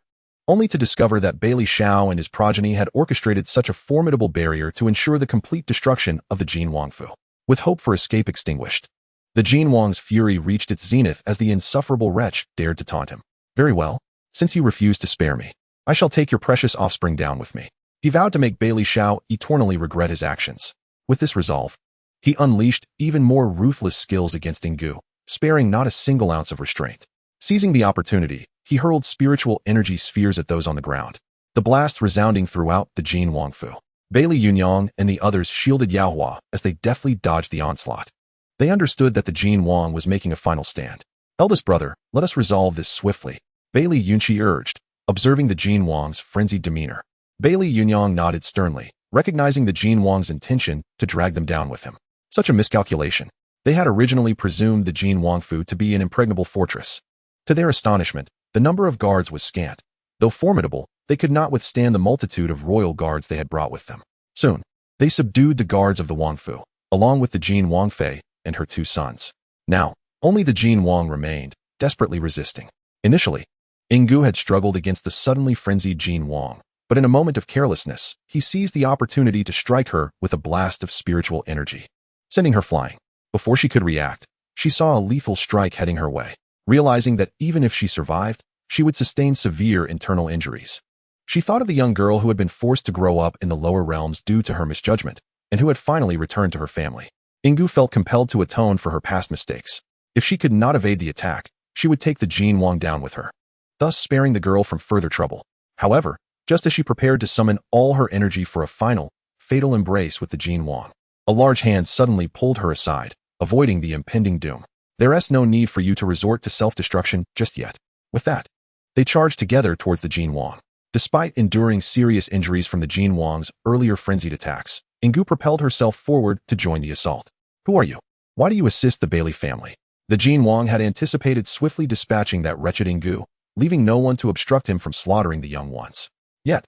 only to discover that Bailey Xiao and his progeny had orchestrated such a formidable barrier to ensure the complete destruction of the Jin Wangfu. With hope for escape extinguished, the Jin Wang's fury reached its zenith as the insufferable wretch dared to taunt him. Very well, since you refuse to spare me, I shall take your precious offspring down with me. He vowed to make Bailey Xiao eternally regret his actions. With this resolve, he unleashed even more ruthless skills against Yinggu, sparing not a single ounce of restraint. Seizing the opportunity, he hurled spiritual energy spheres at those on the ground, the blast resounding throughout the Jin Wangfu. Bailey Yunyang and the others shielded Yaohua as they deftly dodged the onslaught. They understood that the Jin Wang was making a final stand. Eldest brother, let us resolve this swiftly, Bailey Yunxi urged, observing the Jin Wang's frenzied demeanor. Bailey Yunyang nodded sternly, recognizing the Jin Wang's intention to drag them down with him. Such a miscalculation. They had originally presumed the Jin Wangfu to be an impregnable fortress. To their astonishment, the number of guards was scant. Though formidable, they could not withstand the multitude of royal guards they had brought with them. Soon, they subdued the guards of the Wangfu, along with the Jin Wangfei and her 2 sons. Now, only the Jin Wang remained, desperately resisting. Initially, Yinggu had struggled against the suddenly frenzied Jin Wang, but in a moment of carelessness, he seized the opportunity to strike her with a blast of spiritual energy, sending her flying. Before she could react, she saw a lethal strike heading her way. Realizing that even if she survived, she would sustain severe internal injuries. She thought of the young girl who had been forced to grow up in the lower realms due to her misjudgment, and who had finally returned to her family. Yinggu felt compelled to atone for her past mistakes. If she could not evade the attack, she would take the Jin Wang down with her, thus sparing the girl from further trouble. However, just as she prepared to summon all her energy for a final, fatal embrace with the Jin Wang, a large hand suddenly pulled her aside, avoiding the impending doom. There is no need for you to resort to self-destruction just yet. With that, they charged together towards the Jin Wang. Despite enduring serious injuries from the Jin Wang's earlier frenzied attacks, Yinggu propelled herself forward to join the assault. Who are you? Why do you assist the Bailey family? The Jin Wang had anticipated swiftly dispatching that wretched Yinggu, leaving no one to obstruct him from slaughtering the young ones. Yet,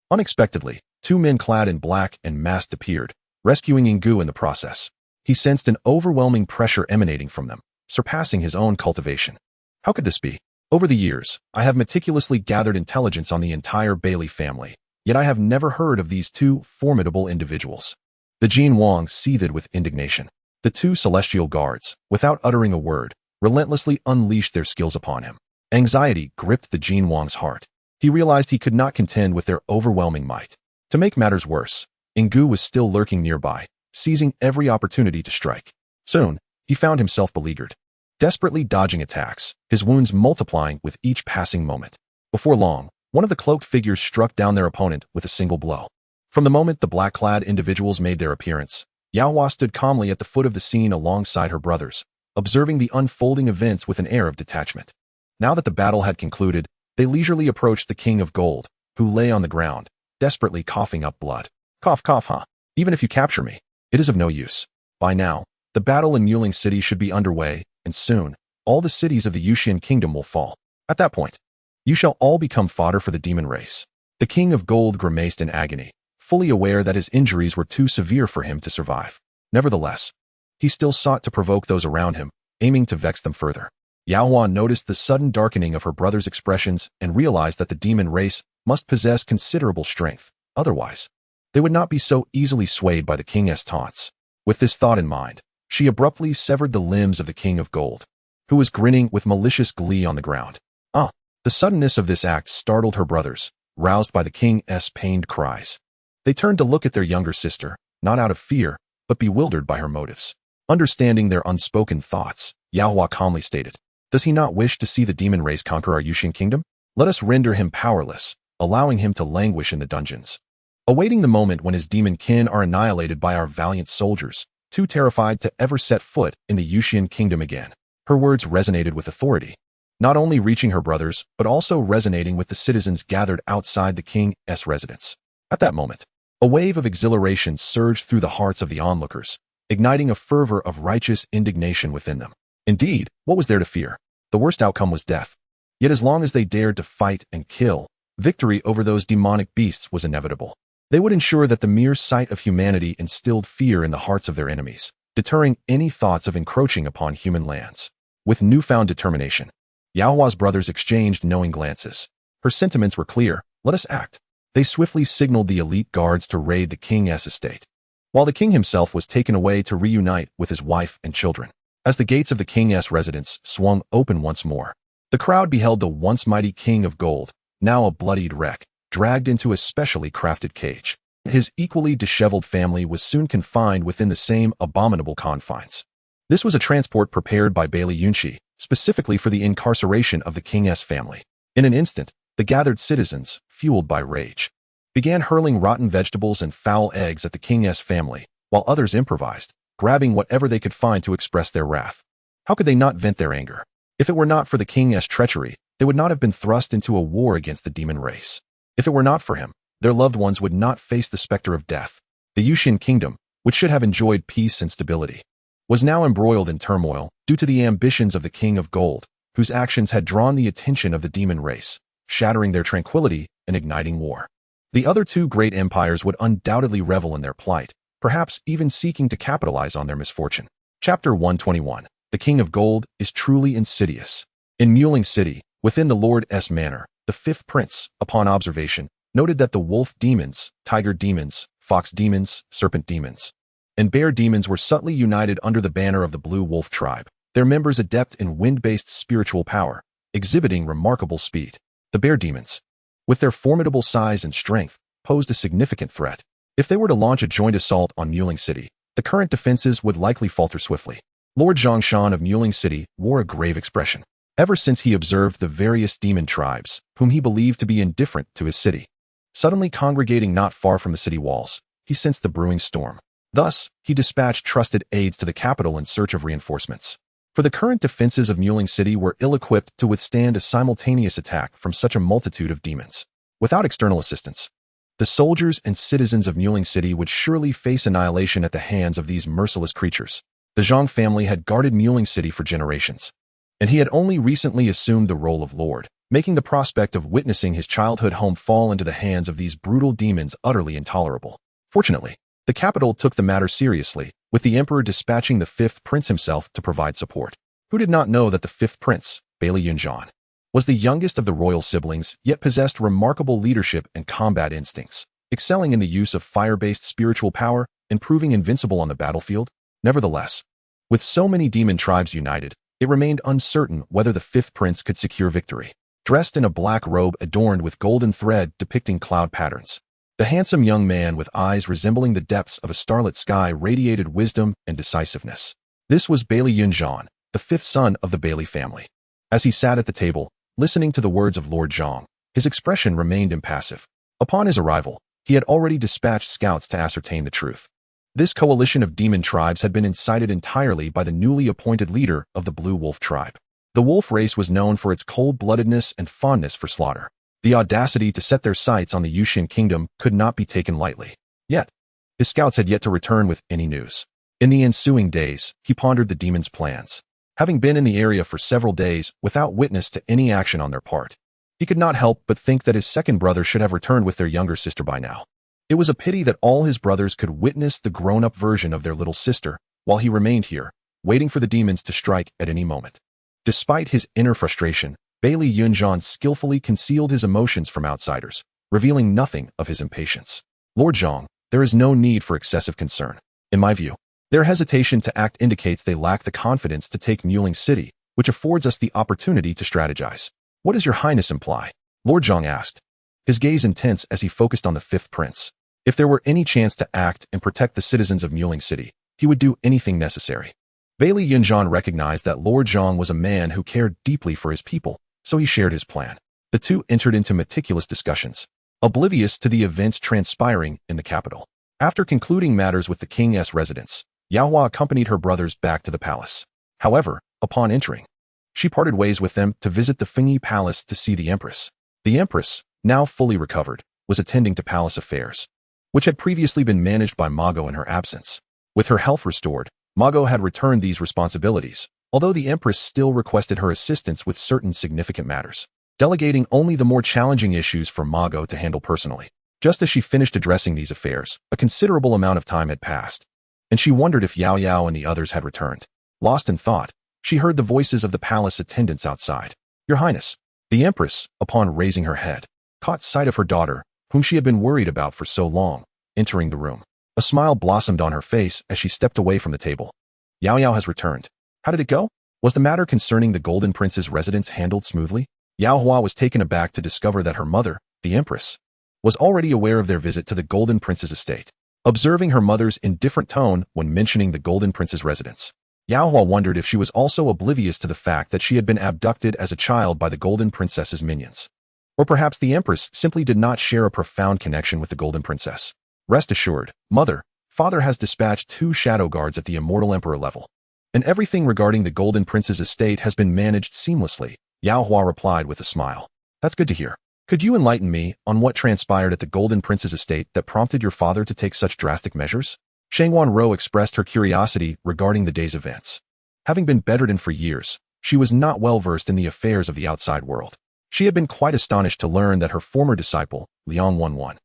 unexpectedly, 2 men clad in black and masked appeared, rescuing Yinggu in the process. He sensed an overwhelming pressure emanating from them, surpassing his own cultivation. How could this be? Over the years, I have meticulously gathered intelligence on the entire Bailey family, yet I have never heard of these 2 formidable individuals. The Jin Wang seethed with indignation. The 2 celestial guards, without uttering a word, relentlessly unleashed their skills upon him. Anxiety gripped the Jin Wang's heart. He realized he could not contend with their overwhelming might. To make matters worse, Yinggu was still lurking nearby, seizing every opportunity to strike. Soon, he found himself beleaguered, desperately dodging attacks, his wounds multiplying with each passing moment. Before long, one of the cloaked figures struck down their opponent with a single blow. From the moment the black-clad individuals made their appearance, Yao stood calmly at the foot of the scene alongside her brothers, observing the unfolding events with an air of detachment. Now that the battle had concluded, they leisurely approached the King of Gold, who lay on the ground, desperately coughing up blood. Cough, cough, huh? Even if you capture me, it is of no use. By now, the battle in Muling City should be underway, and soon, all the cities of the Yuxian Kingdom will fall. At that point, you shall all become fodder for the demon race. The King of Gold grimaced in agony, fully aware that his injuries were too severe for him to survive. Nevertheless, he still sought to provoke those around him, aiming to vex them further. Yao noticed the sudden darkening of her brother's expressions and realized that the demon race must possess considerable strength. Otherwise, they would not be so easily swayed by the king's taunts. With this thought in mind, she abruptly severed the limbs of the King of Gold, who was grinning with malicious glee on the ground. The suddenness of this act startled her brothers, roused by the king's pained cries. They turned to look at their younger sister, not out of fear, but bewildered by her motives. Understanding their unspoken thoughts, Yao calmly stated, "Does he not wish to see the demon race conquer our Yuxian kingdom? Let us render him powerless, allowing him to languish in the dungeons, awaiting the moment when his demon kin are annihilated by our valiant soldiers, too terrified to ever set foot in the Yuxian kingdom again." Her words resonated with authority, not only reaching her brothers, but also resonating with the citizens gathered outside the king's residence. At that moment, a wave of exhilaration surged through the hearts of the onlookers, igniting a fervor of righteous indignation within them. Indeed, what was there to fear? The worst outcome was death. Yet as long as they dared to fight and kill, victory over those demonic beasts was inevitable. They would ensure that the mere sight of humanity instilled fear in the hearts of their enemies, deterring any thoughts of encroaching upon human lands. With newfound determination, Yao's brothers exchanged knowing glances. Her sentiments were clear. Let us act. They swiftly signaled the elite guards to raid the king's estate, while the king himself was taken away to reunite with his wife and children. As the gates of the king's residence swung open once more, the crowd beheld the once mighty King of Gold, now a bloodied wreck, dragged into a specially crafted cage. His equally disheveled family was soon confined within the same abominable confines. This was a transport prepared by Bailey Yunxi, specifically for the incarceration of the king's family. In an instant, the gathered citizens, fueled by rage, began hurling rotten vegetables and foul eggs at the king's family, while others improvised, grabbing whatever they could find to express their wrath. How could they not vent their anger? If it were not for the king's treachery, they would not have been thrust into a war against the demon race. If it were not for him, their loved ones would not face the specter of death. The Yunxian kingdom, which should have enjoyed peace and stability, was now embroiled in turmoil due to the ambitions of the King of Gold, whose actions had drawn the attention of the demon race, shattering their tranquility and igniting war. The other two great empires would undoubtedly revel in their plight, perhaps even seeking to capitalize on their misfortune. Chapter 121. The King of Gold is truly insidious. In Muling City, within the Lord's manor, the fifth prince, upon observation, noted that the wolf demons, tiger demons, fox demons, serpent demons, and bear demons were subtly united under the banner of the Blue Wolf tribe, their members adept in wind-based spiritual power, exhibiting remarkable speed. The bear demons, with their formidable size and strength, posed a significant threat. If they were to launch a joint assault on Muling City, the current defenses would likely falter swiftly. Lord Xiangshan of Muling City wore a grave expression. Ever since he observed the various demon tribes, whom he believed to be indifferent to his city, suddenly congregating not far from the city walls, he sensed the brewing storm. Thus, he dispatched trusted aides to the capital in search of reinforcements. For the current defenses of Muling City were ill-equipped to withstand a simultaneous attack from such a multitude of demons. Without external assistance, the soldiers and citizens of Muling City would surely face annihilation at the hands of these merciless creatures. The Zhang family had guarded Muling City for generations, and he had only recently assumed the role of lord, making the prospect of witnessing his childhood home fall into the hands of these brutal demons utterly intolerable. Fortunately, the capital took the matter seriously, with the emperor dispatching the fifth prince himself to provide support. Who did not know that the fifth prince, Bailey Yunxian, was the youngest of the royal siblings, yet possessed remarkable leadership and combat instincts, excelling in the use of fire-based spiritual power and proving invincible on the battlefield? Nevertheless, with so many demon tribes united, it remained uncertain whether the fifth prince could secure victory. Dressed in a black robe adorned with golden thread depicting cloud patterns, the handsome young man with eyes resembling the depths of a starlit sky radiated wisdom and decisiveness. This was Bailey Yunxian, the fifth son of the Bailey family. As he sat at the table, listening to the words of Lord Zhang, his expression remained impassive. Upon his arrival, he had already dispatched scouts to ascertain the truth. This coalition of demon tribes had been incited entirely by the newly appointed leader of the Blue Wolf tribe. The wolf race was known for its cold-bloodedness and fondness for slaughter. The audacity to set their sights on the Yunxian kingdom could not be taken lightly. Yet, his scouts had yet to return with any news. In the ensuing days, he pondered the demons' plans. Having been in the area for several days without witness to any action on their part, he could not help but think that his second brother should have returned with their younger sister by now. It was a pity that all his brothers could witness the grown-up version of their little sister, while he remained here, waiting for the demons to strike at any moment. Despite his inner frustration, Bailey Yunxian skillfully concealed his emotions from outsiders, revealing nothing of his impatience. Lord Zhang, there is no need for excessive concern. In my view, their hesitation to act indicates they lack the confidence to take Muling City, which affords us the opportunity to strategize. What does your highness imply? Lord Zhang asked, his gaze intense as he focused on the fifth prince. If there were any chance to act and protect the citizens of Muling City, he would do anything necessary. Bailey Yunxian recognized that Lord Zhang was a man who cared deeply for his people, so he shared his plan. The two entered into meticulous discussions, oblivious to the events transpiring in the capital. After concluding matters with the king's residence, Yaohua accompanied her brothers back to the palace. However, upon entering, she parted ways with them to visit the Fengyi Palace to see the empress. The empress, now fully recovered, was attending to palace affairs, which had previously been managed by Mago in her absence. With her health restored, Mago had returned these responsibilities, although the empress still requested her assistance with certain significant matters, delegating only the more challenging issues for Mago to handle personally. Just as she finished addressing these affairs, a considerable amount of time had passed, and she wondered if Yao Yao and the others had returned. Lost in thought, she heard the voices of the palace attendants outside. Your Highness, the empress, upon raising her head, caught sight of her daughter, whom she had been worried about for so long, entering the room. A smile blossomed on her face as she stepped away from the table. Yao Yao has returned. How did it go? Was the matter concerning the Golden Prince's residence handled smoothly? Yao Hua was taken aback to discover that her mother, the empress, was already aware of their visit to the Golden Prince's estate. Observing her mother's indifferent tone when mentioning the Golden Prince's residence, Yao Hua wondered if she was also oblivious to the fact that she had been abducted as a child by the Golden Princess's minions. Or perhaps the empress simply did not share a profound connection with the Golden Princess. Rest assured, mother, Father has dispatched 2 shadow guards at the Immortal Emperor level, and everything regarding the Golden Prince's estate has been managed seamlessly, Yao Hua replied with a smile. That's good to hear. Could you enlighten me on what transpired at the Golden Prince's estate that prompted your father to take such drastic measures? Shangwan Ro expressed her curiosity regarding the day's events. Having been bedridden for years, she was not well versed in the affairs of the outside world. She had been quite astonished to learn that her former disciple, Liang Wanwan,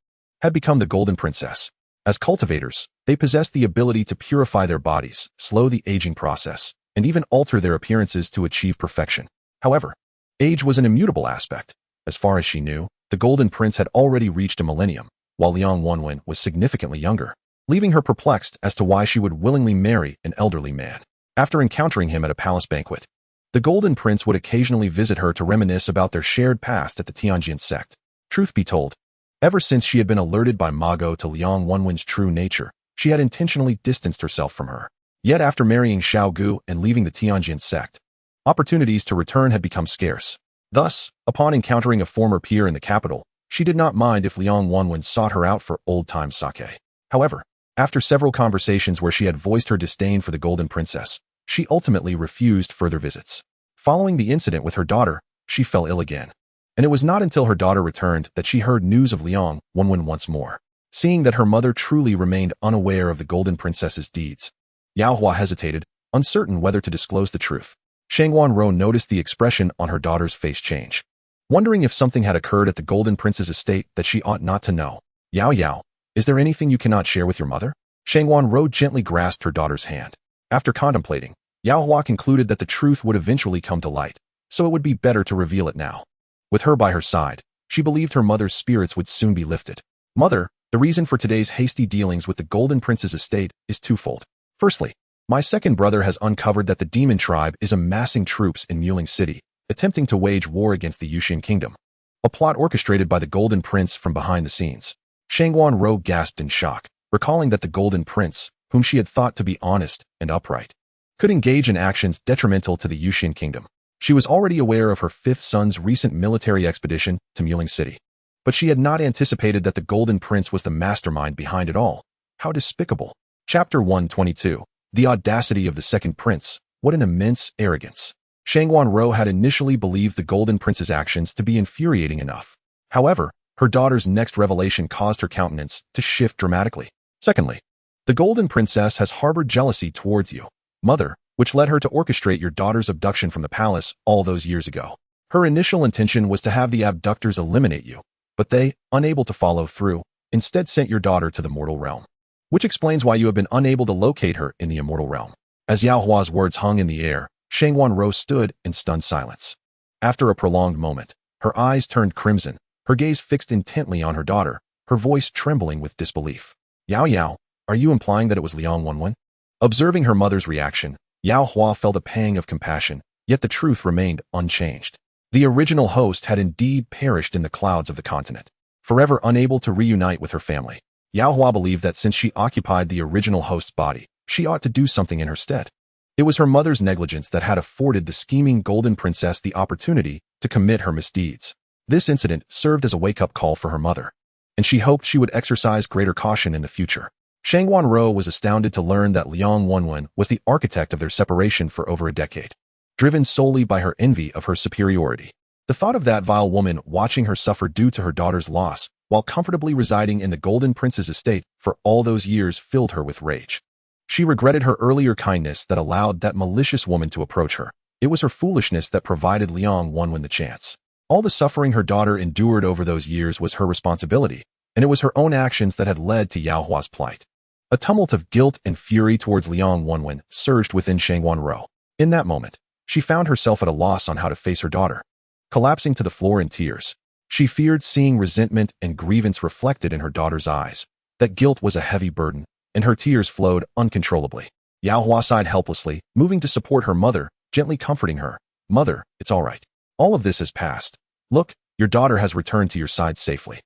had become the Golden Princess. As cultivators, they possessed the ability to purify their bodies, slow the aging process, and even alter their appearances to achieve perfection. However, age was an immutable aspect. As far as she knew, the Golden Prince had already reached a millennium, while Liang Wanwan was significantly younger, leaving her perplexed as to why she would willingly marry an elderly man. After encountering him at a palace banquet, the Golden Prince would occasionally visit her to reminisce about their shared past at the Qingxuan Sect. Truth be told, ever since she had been alerted by Mago to Liang Wanwan's true nature, she had intentionally distanced herself from her. Yet after marrying Xiao Gu and leaving the Qingxuan Sect, opportunities to return had become scarce. Thus, upon encountering a former peer in the capital, she did not mind if Liang Wanwan sought her out for old-time sake. However, after several conversations where she had voiced her disdain for the Golden Princess, she ultimately refused further visits. Following the incident with her daughter, she fell ill again, and it was not until her daughter returned that she heard news of Liang Wanwan once more. Seeing that her mother truly remained unaware of the Golden Princess's deeds, Yao Hua hesitated, uncertain whether to disclose the truth. Shangwan Ro noticed the expression on her daughter's face change, wondering if something had occurred at the Golden Prince's estate that she ought not to know. Yao, is there anything you cannot share with your mother? Shangwan Ro gently grasped her daughter's hand. After contemplating, Yao Hua concluded that the truth would eventually come to light, so it would be better to reveal it now. With her by her side, she believed her mother's spirits would soon be lifted. Mother, the reason for today's hasty dealings with the Golden Prince's estate is twofold. Firstly, my second brother has uncovered that the demon tribe is amassing troops in Muling City, attempting to wage war against the Yuxian kingdom. A plot orchestrated by the Golden Prince from behind the scenes. Shangwan Ro gasped in shock, recalling that the Golden Prince, whom she had thought to be honest and upright, could engage in actions detrimental to the Yuxian kingdom. She was already aware of her fifth son's recent military expedition to Muling City, but she had not anticipated that the Golden Prince was the mastermind behind it all. How despicable. Chapter 122. The audacity of the second prince. What an immense arrogance. Shangwan Ro had initially believed the Golden Prince's actions to be infuriating enough. However, her daughter's next revelation caused her countenance to shift dramatically. Secondly, the Golden Princess has harbored jealousy towards you, mother, which led her to orchestrate your daughter's abduction from the palace all those years ago. Her initial intention was to have the abductors eliminate you, but they, unable to follow through, instead sent your daughter to the mortal realm. Which explains why you have been unable to locate her in the immortal realm. As Yao Hua's words hung in the air, Shangwan Ro stood in stunned silence. After a prolonged moment, her eyes turned crimson, her gaze fixed intently on her daughter, her voice trembling with disbelief. Yao, are you implying that it was Liang Wanwan? Observing her mother's reaction, Yao Hua felt a pang of compassion, yet the truth remained unchanged. The original host had indeed perished in the clouds of the continent, forever unable to reunite with her family. Yao Hua believed that since she occupied the original host's body, she ought to do something in her stead. It was her mother's negligence that had afforded the scheming Golden Princess the opportunity to commit her misdeeds. This incident served as a wake-up call for her mother, and she hoped she would exercise greater caution in the future. Shangwan Ro was astounded to learn that Liang Wanwan was the architect of their separation for over a decade, driven solely by her envy of her superiority. The thought of that vile woman watching her suffer due to her daughter's loss, while comfortably residing in the Golden Prince's estate for all those years, filled her with rage. She regretted her earlier kindness that allowed that malicious woman to approach her. It was her foolishness that provided Liang Wanwan the chance. All the suffering her daughter endured over those years was her responsibility, and it was her own actions that had led to Yao Hua's plight. A tumult of guilt and fury towards Liang Wanwan surged within Shangwan Ro. In that moment, she found herself at a loss on how to face her daughter. Collapsing to the floor in tears, she feared seeing resentment and grievance reflected in her daughter's eyes. That guilt was a heavy burden, and her tears flowed uncontrollably. Yao Hua sighed helplessly, moving to support her mother, gently comforting her. Mother, it's all right. All of this has passed. Look, your daughter has returned to your side safely.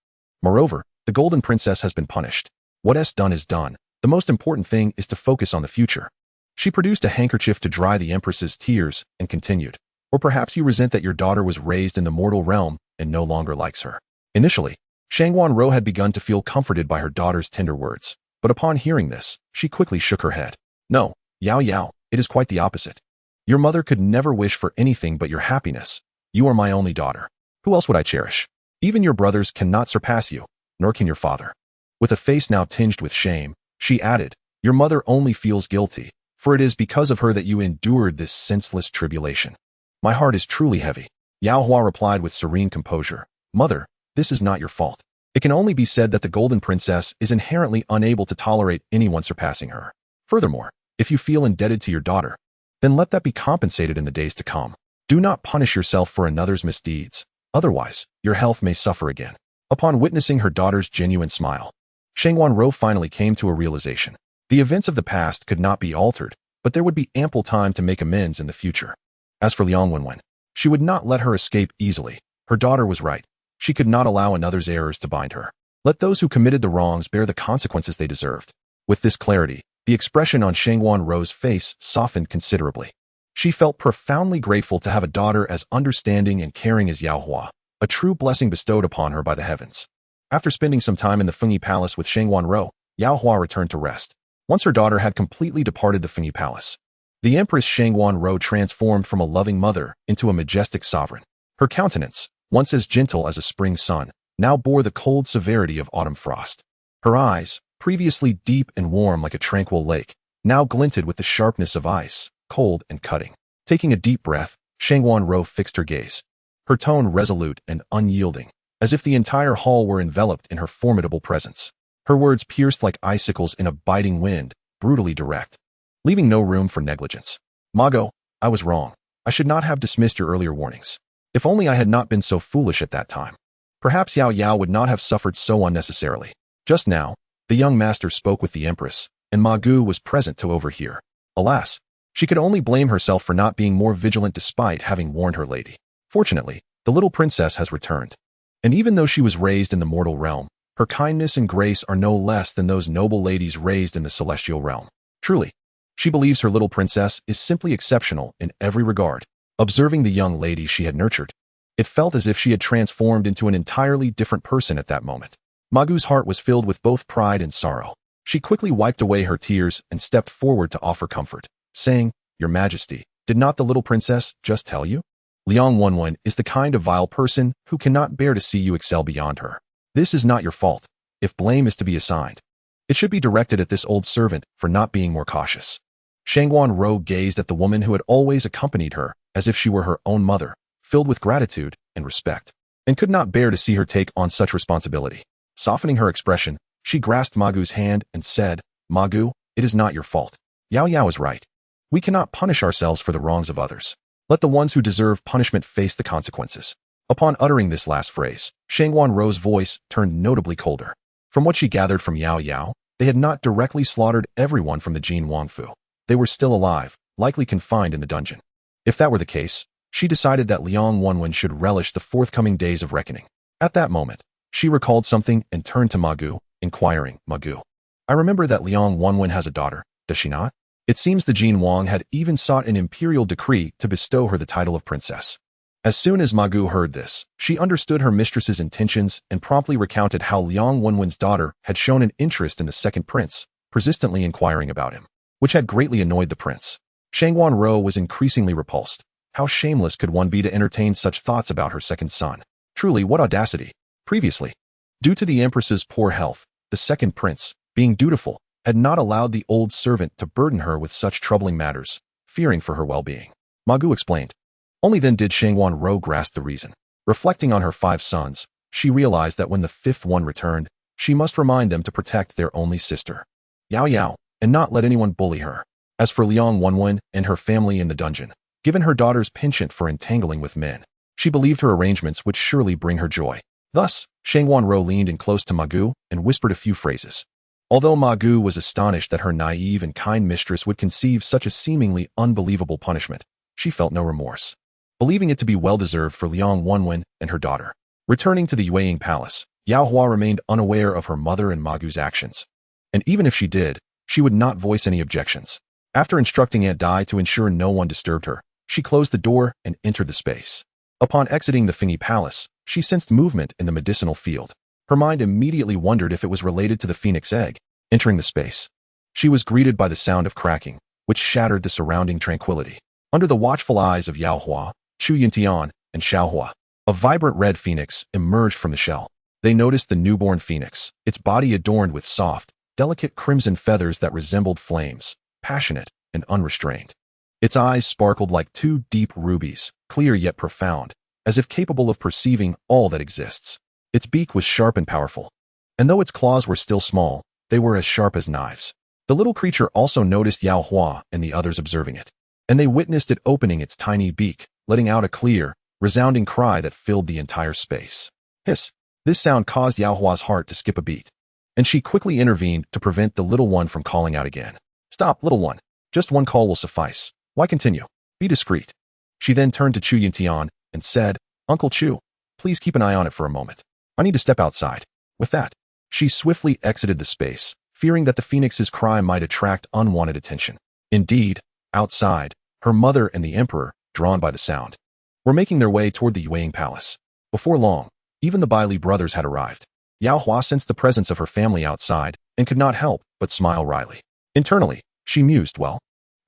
Moreover, the Golden Princess has been punished. What's done is done. The most important thing is to focus on the future. She produced a handkerchief to dry the Empress's tears and continued. Or perhaps you resent that your daughter was raised in the mortal realm and no longer likes her. Initially, Shangwan Ro had begun to feel comforted by her daughter's tender words. But upon hearing this, she quickly shook her head. No, Yao Yao, it is quite the opposite. Your mother could never wish for anything but your happiness. You are my only daughter. Who else would I cherish? Even your brothers cannot surpass you, nor can your father. With a face now tinged with shame, she added, your mother only feels guilty, for it is because of her that you endured this senseless tribulation. My heart is truly heavy. Yao Hua replied with serene composure. Mother, this is not your fault. It can only be said that the Golden Princess is inherently unable to tolerate anyone surpassing her. Furthermore, if you feel indebted to your daughter, then let that be compensated in the days to come. Do not punish yourself for another's misdeeds. Otherwise, your health may suffer again. Upon witnessing her daughter's genuine smile, Qingxuan Rou finally came to a realization. The events of the past could not be altered, but there would be ample time to make amends in the future. As for Liang Wenwen, she would not let her escape easily. Her daughter was right. She could not allow another's errors to bind her. Let those who committed the wrongs bear the consequences they deserved. With this clarity, the expression on Qingxuan Rou's face softened considerably. She felt profoundly grateful to have a daughter as understanding and caring as Yao Hua, a true blessing bestowed upon her by the heavens. After spending some time in the Fengyi Palace with Qingxuan Rou, Yao Hua returned to rest. Once her daughter had completely departed the Fengyi Palace, the Empress Qingxuan Rou transformed from a loving mother into a majestic sovereign. Her countenance, once as gentle as a spring sun, now bore the cold severity of autumn frost. Her eyes, previously deep and warm like a tranquil lake, now glinted with the sharpness of ice, cold and cutting. Taking a deep breath, Qingxuan Rou fixed her gaze, her tone resolute and unyielding, as if the entire hall were enveloped in her formidable presence. Her words pierced like icicles in a biting wind, brutally direct, leaving no room for negligence. Mago, I was wrong. I should not have dismissed your earlier warnings. If only I had not been so foolish at that time. Perhaps Yao Yao would not have suffered so unnecessarily. Just now, the young master spoke with the Empress, and Ma Gu was present to overhear. Alas, she could only blame herself for not being more vigilant despite having warned her lady. Fortunately, the little princess has returned. And even though she was raised in the mortal realm, her kindness and grace are no less than those noble ladies raised in the celestial realm. Truly, she believes her little princess is simply exceptional in every regard. Observing the young lady she had nurtured, it felt as if she had transformed into an entirely different person at that moment. Magu's heart was filled with both pride and sorrow. She quickly wiped away her tears and stepped forward to offer comfort, saying, Your Majesty, did not the little princess just tell you? Liang Wenwen is the kind of vile person who cannot bear to see you excel beyond her. This is not your fault. If blame is to be assigned, it should be directed at this old servant for not being more cautious. Qingxuan Rou gazed at the woman who had always accompanied her, as if she were her own mother, filled with gratitude and respect, and could not bear to see her take on such responsibility. Softening her expression, she grasped Magu's hand and said, Magu, it is not your fault. Yao Yao is right. We cannot punish ourselves for the wrongs of others. Let the ones who deserve punishment face the consequences. Upon uttering this last phrase, Qingxuan Rou's voice turned notably colder. From what she gathered from Yao Yao, they had not directly slaughtered everyone from the Jin Wangfu. They were still alive, likely confined in the dungeon. If that were the case, she decided that Liang Wenwen should relish the forthcoming days of reckoning. At that moment, she recalled something and turned to Magu, inquiring, Magu, I remember that Liang Wenwen has a daughter, does she not? It seems the Jin Wang had even sought an imperial decree to bestow her the title of princess. As soon as Magu heard this, she understood her mistress's intentions and promptly recounted how Liang Wenwen's daughter had shown an interest in the second prince, persistently inquiring about him, which had greatly annoyed the prince. Qingxuan Rou was increasingly repulsed. How shameless could one be to entertain such thoughts about her second son? Truly, what audacity! Previously, due to the Empress's poor health, the second prince, being dutiful, had not allowed the old servant to burden her with such troubling matters, fearing for her well-being. Magu explained. Only then did Qingxuan Rou grasp the reason. Reflecting on her 5 sons, she realized that when the 5th one returned, she must remind them to protect their only sister, Yao Yao, and not let anyone bully her. As for Liang Wenwen and her family in the dungeon, given her daughter's penchant for entangling with men, she believed her arrangements would surely bring her joy. Thus, Qingxuan Rou leaned in close to Magu and whispered a few phrases. Although Magu was astonished that her naive and kind mistress would conceive such a seemingly unbelievable punishment, she felt no remorse, believing it to be well-deserved for Liang Wenwen and her daughter. Returning to the Yueying Palace, Yao Hua remained unaware of her mother and Magu's actions. And even if she did, she would not voice any objections. After instructing Aunt Dai to ensure no one disturbed her, she closed the door and entered the space. Upon exiting the Fengyi Palace, she sensed movement in the medicinal field. Her mind immediately wondered if it was related to the phoenix egg. Entering the space, she was greeted by the sound of cracking, which shattered the surrounding tranquility. Under the watchful eyes of Yao Hua, Chu Yuntian, and Xiao Hua, a vibrant red phoenix emerged from the shell. They noticed the newborn phoenix, its body adorned with soft, delicate crimson feathers that resembled flames, passionate and unrestrained. Its eyes sparkled like two deep rubies, clear yet profound, as if capable of perceiving all that exists. Its beak was sharp and powerful, and though its claws were still small, they were as sharp as knives. The little creature also noticed Yao Hua and the others observing it, and they witnessed it opening its tiny beak, letting out a clear, resounding cry that filled the entire space. Hiss! This sound caused Yao Hua's heart to skip a beat, and she quickly intervened to prevent the little one from calling out again. Stop, little one. Just one call will suffice. Why continue? Be discreet. She then turned to Chu Yuntian and said, Uncle Chu, please keep an eye on it for a moment. I need to step outside. With that, she swiftly exited the space, fearing that the phoenix's cry might attract unwanted attention. Indeed, outside, her mother and the emperor, drawn by the sound, were making their way toward the Yueying Palace. Before long, even the Bailey brothers had arrived. Yao Hua sensed the presence of her family outside and could not help but smile wryly. Internally, she mused, well,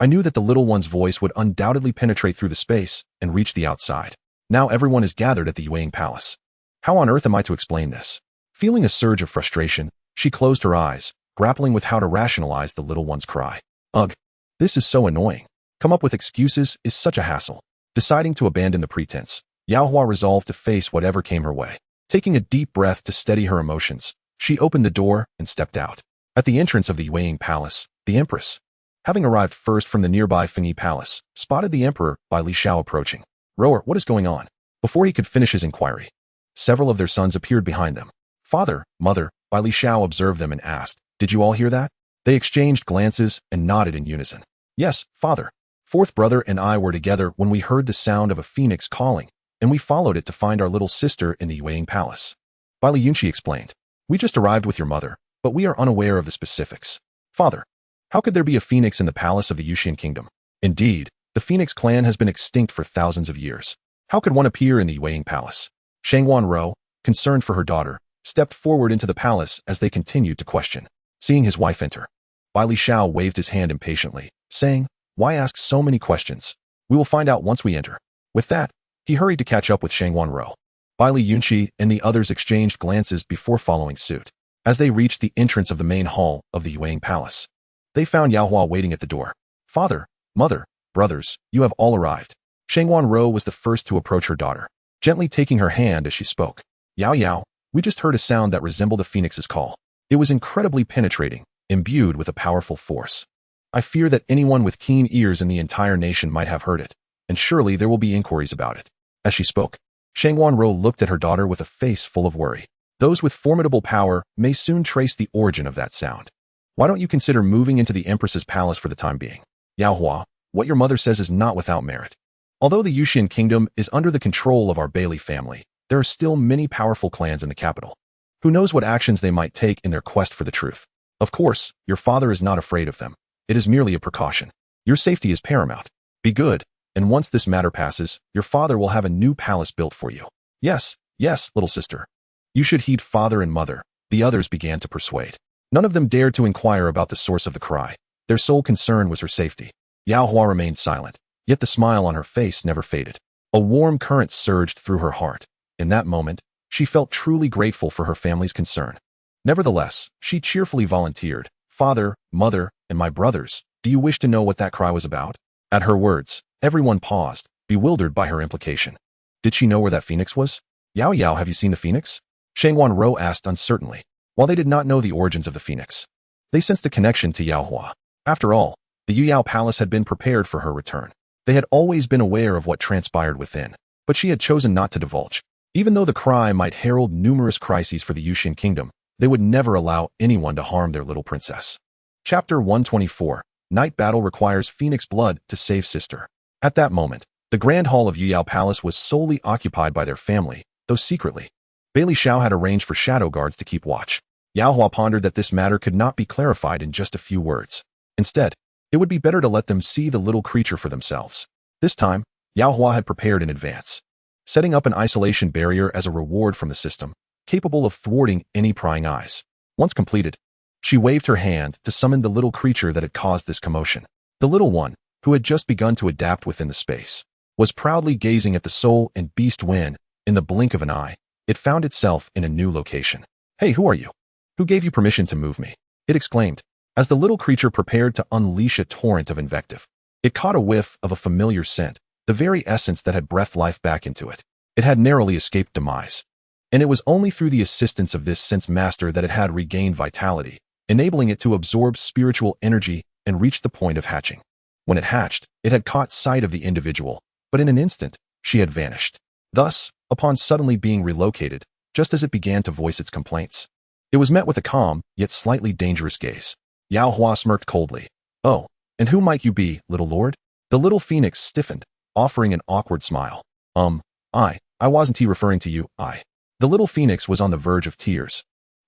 I knew that the little one's voice would undoubtedly penetrate through the space and reach the outside. Now everyone is gathered at the Yueying Palace. How on earth am I to explain this? Feeling a surge of frustration, she closed her eyes, grappling with how to rationalize the little one's cry. Ugh, this is so annoying. Come up with excuses is such a hassle. Deciding to abandon the pretense, Yao Hua resolved to face whatever came her way. Taking a deep breath to steady her emotions, she opened the door and stepped out. At the entrance of the Yueying Palace, the Empress, having arrived first from the nearby Fengyi Palace, spotted the Emperor by Li Xiao approaching. Rower, what is going on? Before he could finish his inquiry, several of their sons appeared behind them. Father, mother, Bai Li Xiao observed them and asked, Did you all hear that? They exchanged glances and nodded in unison. Yes, father. Fourth brother and I were together when we heard the sound of a phoenix calling, and we followed it to find our little sister in the Yueying Palace. Bai Li Yunxi explained. We just arrived with your mother, but we are unaware of the specifics. Father, how could there be a phoenix in the palace of the Yuxian kingdom? Indeed, the phoenix clan has been extinct for thousands of years. How could one appear in the Yueying Palace? Shangwan Rou, concerned for her daughter, stepped forward into the palace as they continued to question. Seeing his wife enter, Bai Li Xiao waved his hand impatiently, saying, Why ask so many questions? We will find out once we enter. With that, he hurried to catch up with Shangwan Rou. Bai Li Yunxi and the others exchanged glances before following suit. As they reached the entrance of the main hall of the Yueying Palace, they found Yao Hua waiting at the door. Father, mother, brothers, you have all arrived. Shangwan Rou was the first to approach her daughter, gently taking her hand as she spoke. Yao Yao, we just heard a sound that resembled a phoenix's call. It was incredibly penetrating, imbued with a powerful force. I fear that anyone with keen ears in the entire nation might have heard it, and surely there will be inquiries about it. As she spoke, Shangwan Rou looked at her daughter with a face full of worry. Those with formidable power may soon trace the origin of that sound. Why don't you consider moving into the Empress's palace for the time being? Yao Hua, what your mother says is not without merit. Although the Yuxian kingdom is under the control of our Bailey family, there are still many powerful clans in the capital. Who knows what actions they might take in their quest for the truth? Of course, your father is not afraid of them. It is merely a precaution. Your safety is paramount. Be good, and once this matter passes, your father will have a new palace built for you. Yes, yes, little sister. You should heed father and mother, the others began to persuade. None of them dared to inquire about the source of the cry. Their sole concern was her safety. Yao Hua remained silent, yet the smile on her face never faded. A warm current surged through her heart. In that moment, she felt truly grateful for her family's concern. Nevertheless, she cheerfully volunteered, Father, mother, and my brothers, do you wish to know what that cry was about? At her words, everyone paused, bewildered by her implication. Did she know where that phoenix was? Yao Yao, have you seen the phoenix? Shangwan Rou asked uncertainly. While they did not know the origins of the phoenix, they sensed a connection to Yao Hua. After all, the Yuyao Palace had been prepared for her return. They had always been aware of what transpired within, but she had chosen not to divulge. Even though the cry might herald numerous crises for the Yuxian kingdom, they would never allow anyone to harm their little princess. Chapter 124. Night Battle Requires Phoenix Blood to Save Sister. At that moment, the Grand Hall of Yuyao Palace was solely occupied by their family, though secretly. Bai Li Xiao had arranged for shadow guards to keep watch. Yao Hua pondered that this matter could not be clarified in just a few words. Instead, it would be better to let them see the little creature for themselves. This time, Yao Hua had prepared in advance, setting up an isolation barrier as a reward from the system, capable of thwarting any prying eyes. Once completed, She waved her hand to summon the little creature that had caused this commotion. The little one, who had just begun to adapt within the space, was proudly gazing at the soul and beast when, in the blink of an eye, it found itself in a new location. "Hey, who are you? Who gave you permission to move me?" it exclaimed, as the little creature prepared to unleash a torrent of invective. It caught a whiff of a familiar scent, the very essence that had breathed life back into it. It had narrowly escaped demise, and it was only through the assistance of this sense master that it had regained vitality, enabling it to absorb spiritual energy and reach the point of hatching. When it hatched, it had caught sight of the individual, but in an instant, she had vanished. Thus, upon suddenly being relocated, just as it began to voice its complaints, it was met with a calm, yet slightly dangerous gaze. Yao Hua smirked coldly. "Oh, and who might you be, little lord?" The little phoenix stiffened, offering an awkward smile. I wasn't referring to you, I." The little phoenix was on the verge of tears.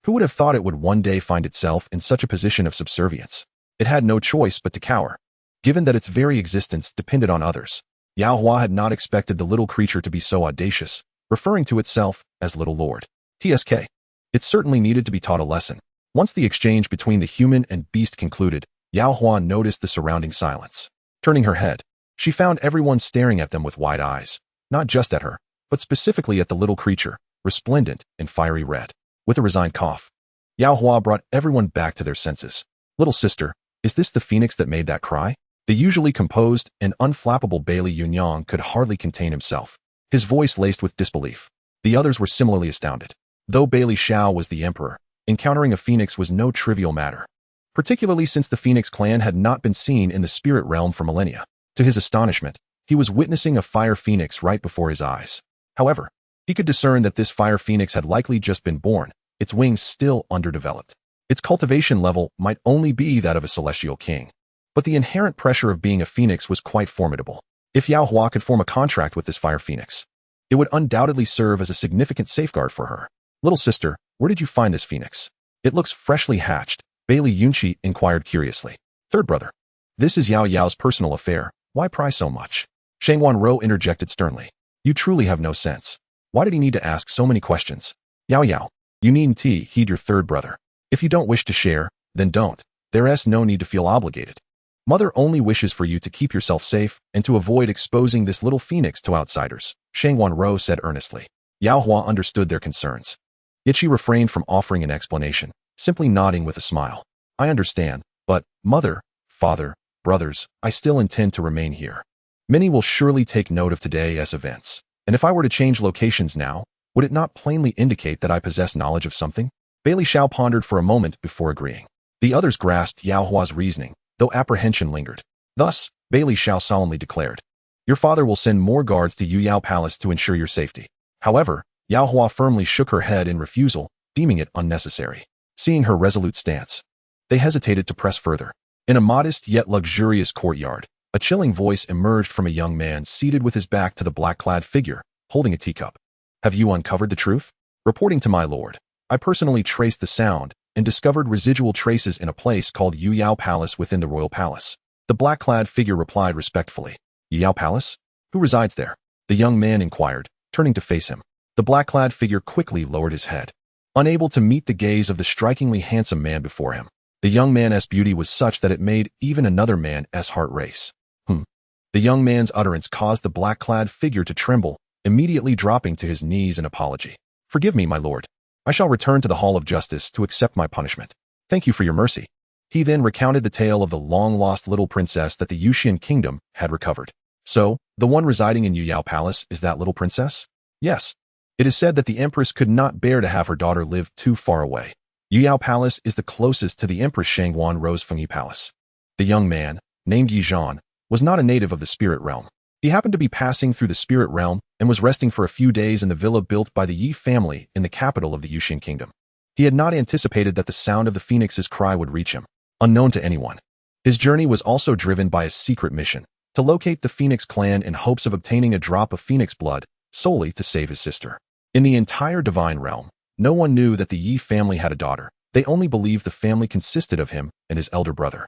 Who would have thought it would one day find itself in such a position of subservience? It had no choice but to cower, given that its very existence depended on others. Yao Hua had not expected the little creature to be so audacious, referring to itself as Little Lord. TSK. It certainly needed to be taught a lesson. Once the exchange between the human and beast concluded, Yao Hua noticed the surrounding silence. Turning her head, she found everyone staring at them with wide eyes, not just at her, but specifically at the little creature, resplendent in fiery red. With a resigned cough, Yao Hua brought everyone back to their senses. "Little sister, is this the phoenix that made that cry?" The usually composed and unflappable Bailey Yunyang could hardly contain himself, his voice laced with disbelief. The others were similarly astounded. Though Bailey Xiao was the emperor, encountering a phoenix was no trivial matter, particularly since the Phoenix clan had not been seen in the spirit realm for millennia. To his astonishment, he was witnessing a fire phoenix right before his eyes. However, he could discern that this fire phoenix had likely just been born, its wings still underdeveloped. Its cultivation level might only be that of a celestial king. But the inherent pressure of being a phoenix was quite formidable. If Yao Hua could form a contract with this fire phoenix, it would undoubtedly serve as a significant safeguard for her. "Little sister, where did you find this phoenix?" "It looks freshly hatched," Bailey Yunxi inquired curiously. "Third brother, this is Yao Yao's personal affair. Why pry so much?" Shangwan Rou interjected sternly. "You truly have no sense. Why did he need to ask so many questions?" "Yao Yao, you needn't heed your third brother. If you don't wish to share, then don't. There's no need to feel obligated. Mother only wishes for you to keep yourself safe and to avoid exposing this little phoenix to outsiders," Shangwan Rou said earnestly. Yao Hua understood their concerns, yet she refrained from offering an explanation, simply nodding with a smile. "I understand, but, mother, father, brothers, I still intend to remain here. Many will surely take note of today's events, and if I were to change locations now, would it not plainly indicate that I possess knowledge of something?" Bailey Xiao pondered for a moment before agreeing. The others grasped Yao Hua's reasoning, though apprehension lingered. Thus, Bailey Xiao solemnly declared, "Your father will send more guards to Yuyao Palace to ensure your safety." However, Yao Hua firmly shook her head in refusal, deeming it unnecessary. Seeing her resolute stance, they hesitated to press further. In a modest yet luxurious courtyard, a chilling voice emerged from a young man seated with his back to the black-clad figure, holding a teacup. "Have you uncovered the truth?" "Reporting to my lord, I personally traced the sound and discovered residual traces in a place called Yuyao Palace within the royal palace." The black-clad figure replied respectfully. "Yuyao Palace? Who resides there?" the young man inquired, turning to face him. The black-clad figure quickly lowered his head, unable to meet the gaze of the strikingly handsome man before him. The young man's beauty was such that it made even another man's heart race. The young man's utterance caused the black-clad figure to tremble, immediately dropping to his knees in apology. "Forgive me, my lord. I shall return to the Hall of Justice to accept my punishment. Thank you for your mercy." He then recounted the tale of the long-lost little princess that the Yunxian kingdom had recovered. "So, the one residing in Yuyao Palace is that little princess?" "Yes. It is said that the empress could not bear to have her daughter live too far away. Yuyao Palace is the closest to the Empress Shangwan Rou's Fengyi Palace." The young man, named Yi Zhan, was not a native of the spirit realm. He happened to be passing through the spirit realm and was resting for a few days in the villa built by the Yi family in the capital of the Yunxian kingdom. He had not anticipated that the sound of the phoenix's cry would reach him, unknown to anyone. His journey was also driven by a secret mission, to locate the Phoenix clan in hopes of obtaining a drop of phoenix blood, solely to save his sister. In the entire divine realm, no one knew that the Yi family had a daughter. They only believed the family consisted of him and his elder brother.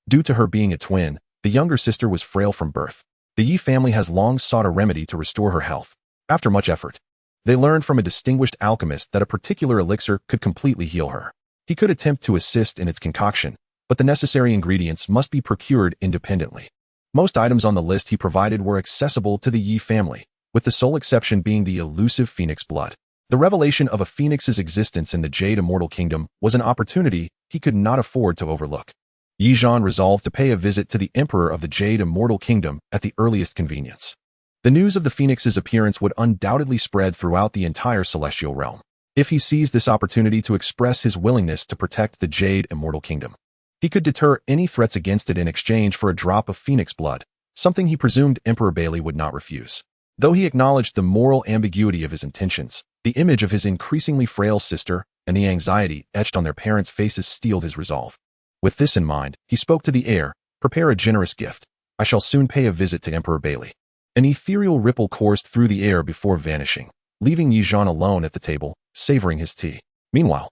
Due to her being a twin, the younger sister was frail from birth. The Yi family has long sought a remedy to restore her health. After much effort, they learned from a distinguished alchemist that a particular elixir could completely heal her. He could attempt to assist in its concoction, but the necessary ingredients must be procured independently. Most items on the list he provided were accessible to the Yi family, with the sole exception being the elusive phoenix blood. The revelation of a phoenix's existence in the Jade Immortal Kingdom was an opportunity he could not afford to overlook. Yi Zhan resolved to pay a visit to the Emperor of the Jade Immortal Kingdom at the earliest convenience. The news of the phoenix's appearance would undoubtedly spread throughout the entire celestial realm. If he seized this opportunity to express his willingness to protect the Jade Immortal Kingdom, he could deter any threats against it in exchange for a drop of phoenix blood, something he presumed Emperor Bailey would not refuse. Though he acknowledged the moral ambiguity of his intentions, the image of his increasingly frail sister and the anxiety etched on their parents' faces steeled his resolve. With this in mind, he spoke to the heir, "Prepare a generous gift. I shall soon pay a visit to Emperor Bailey." An ethereal ripple coursed through the air before vanishing, leaving Yi Zhan alone at the table, savoring his tea. Meanwhile,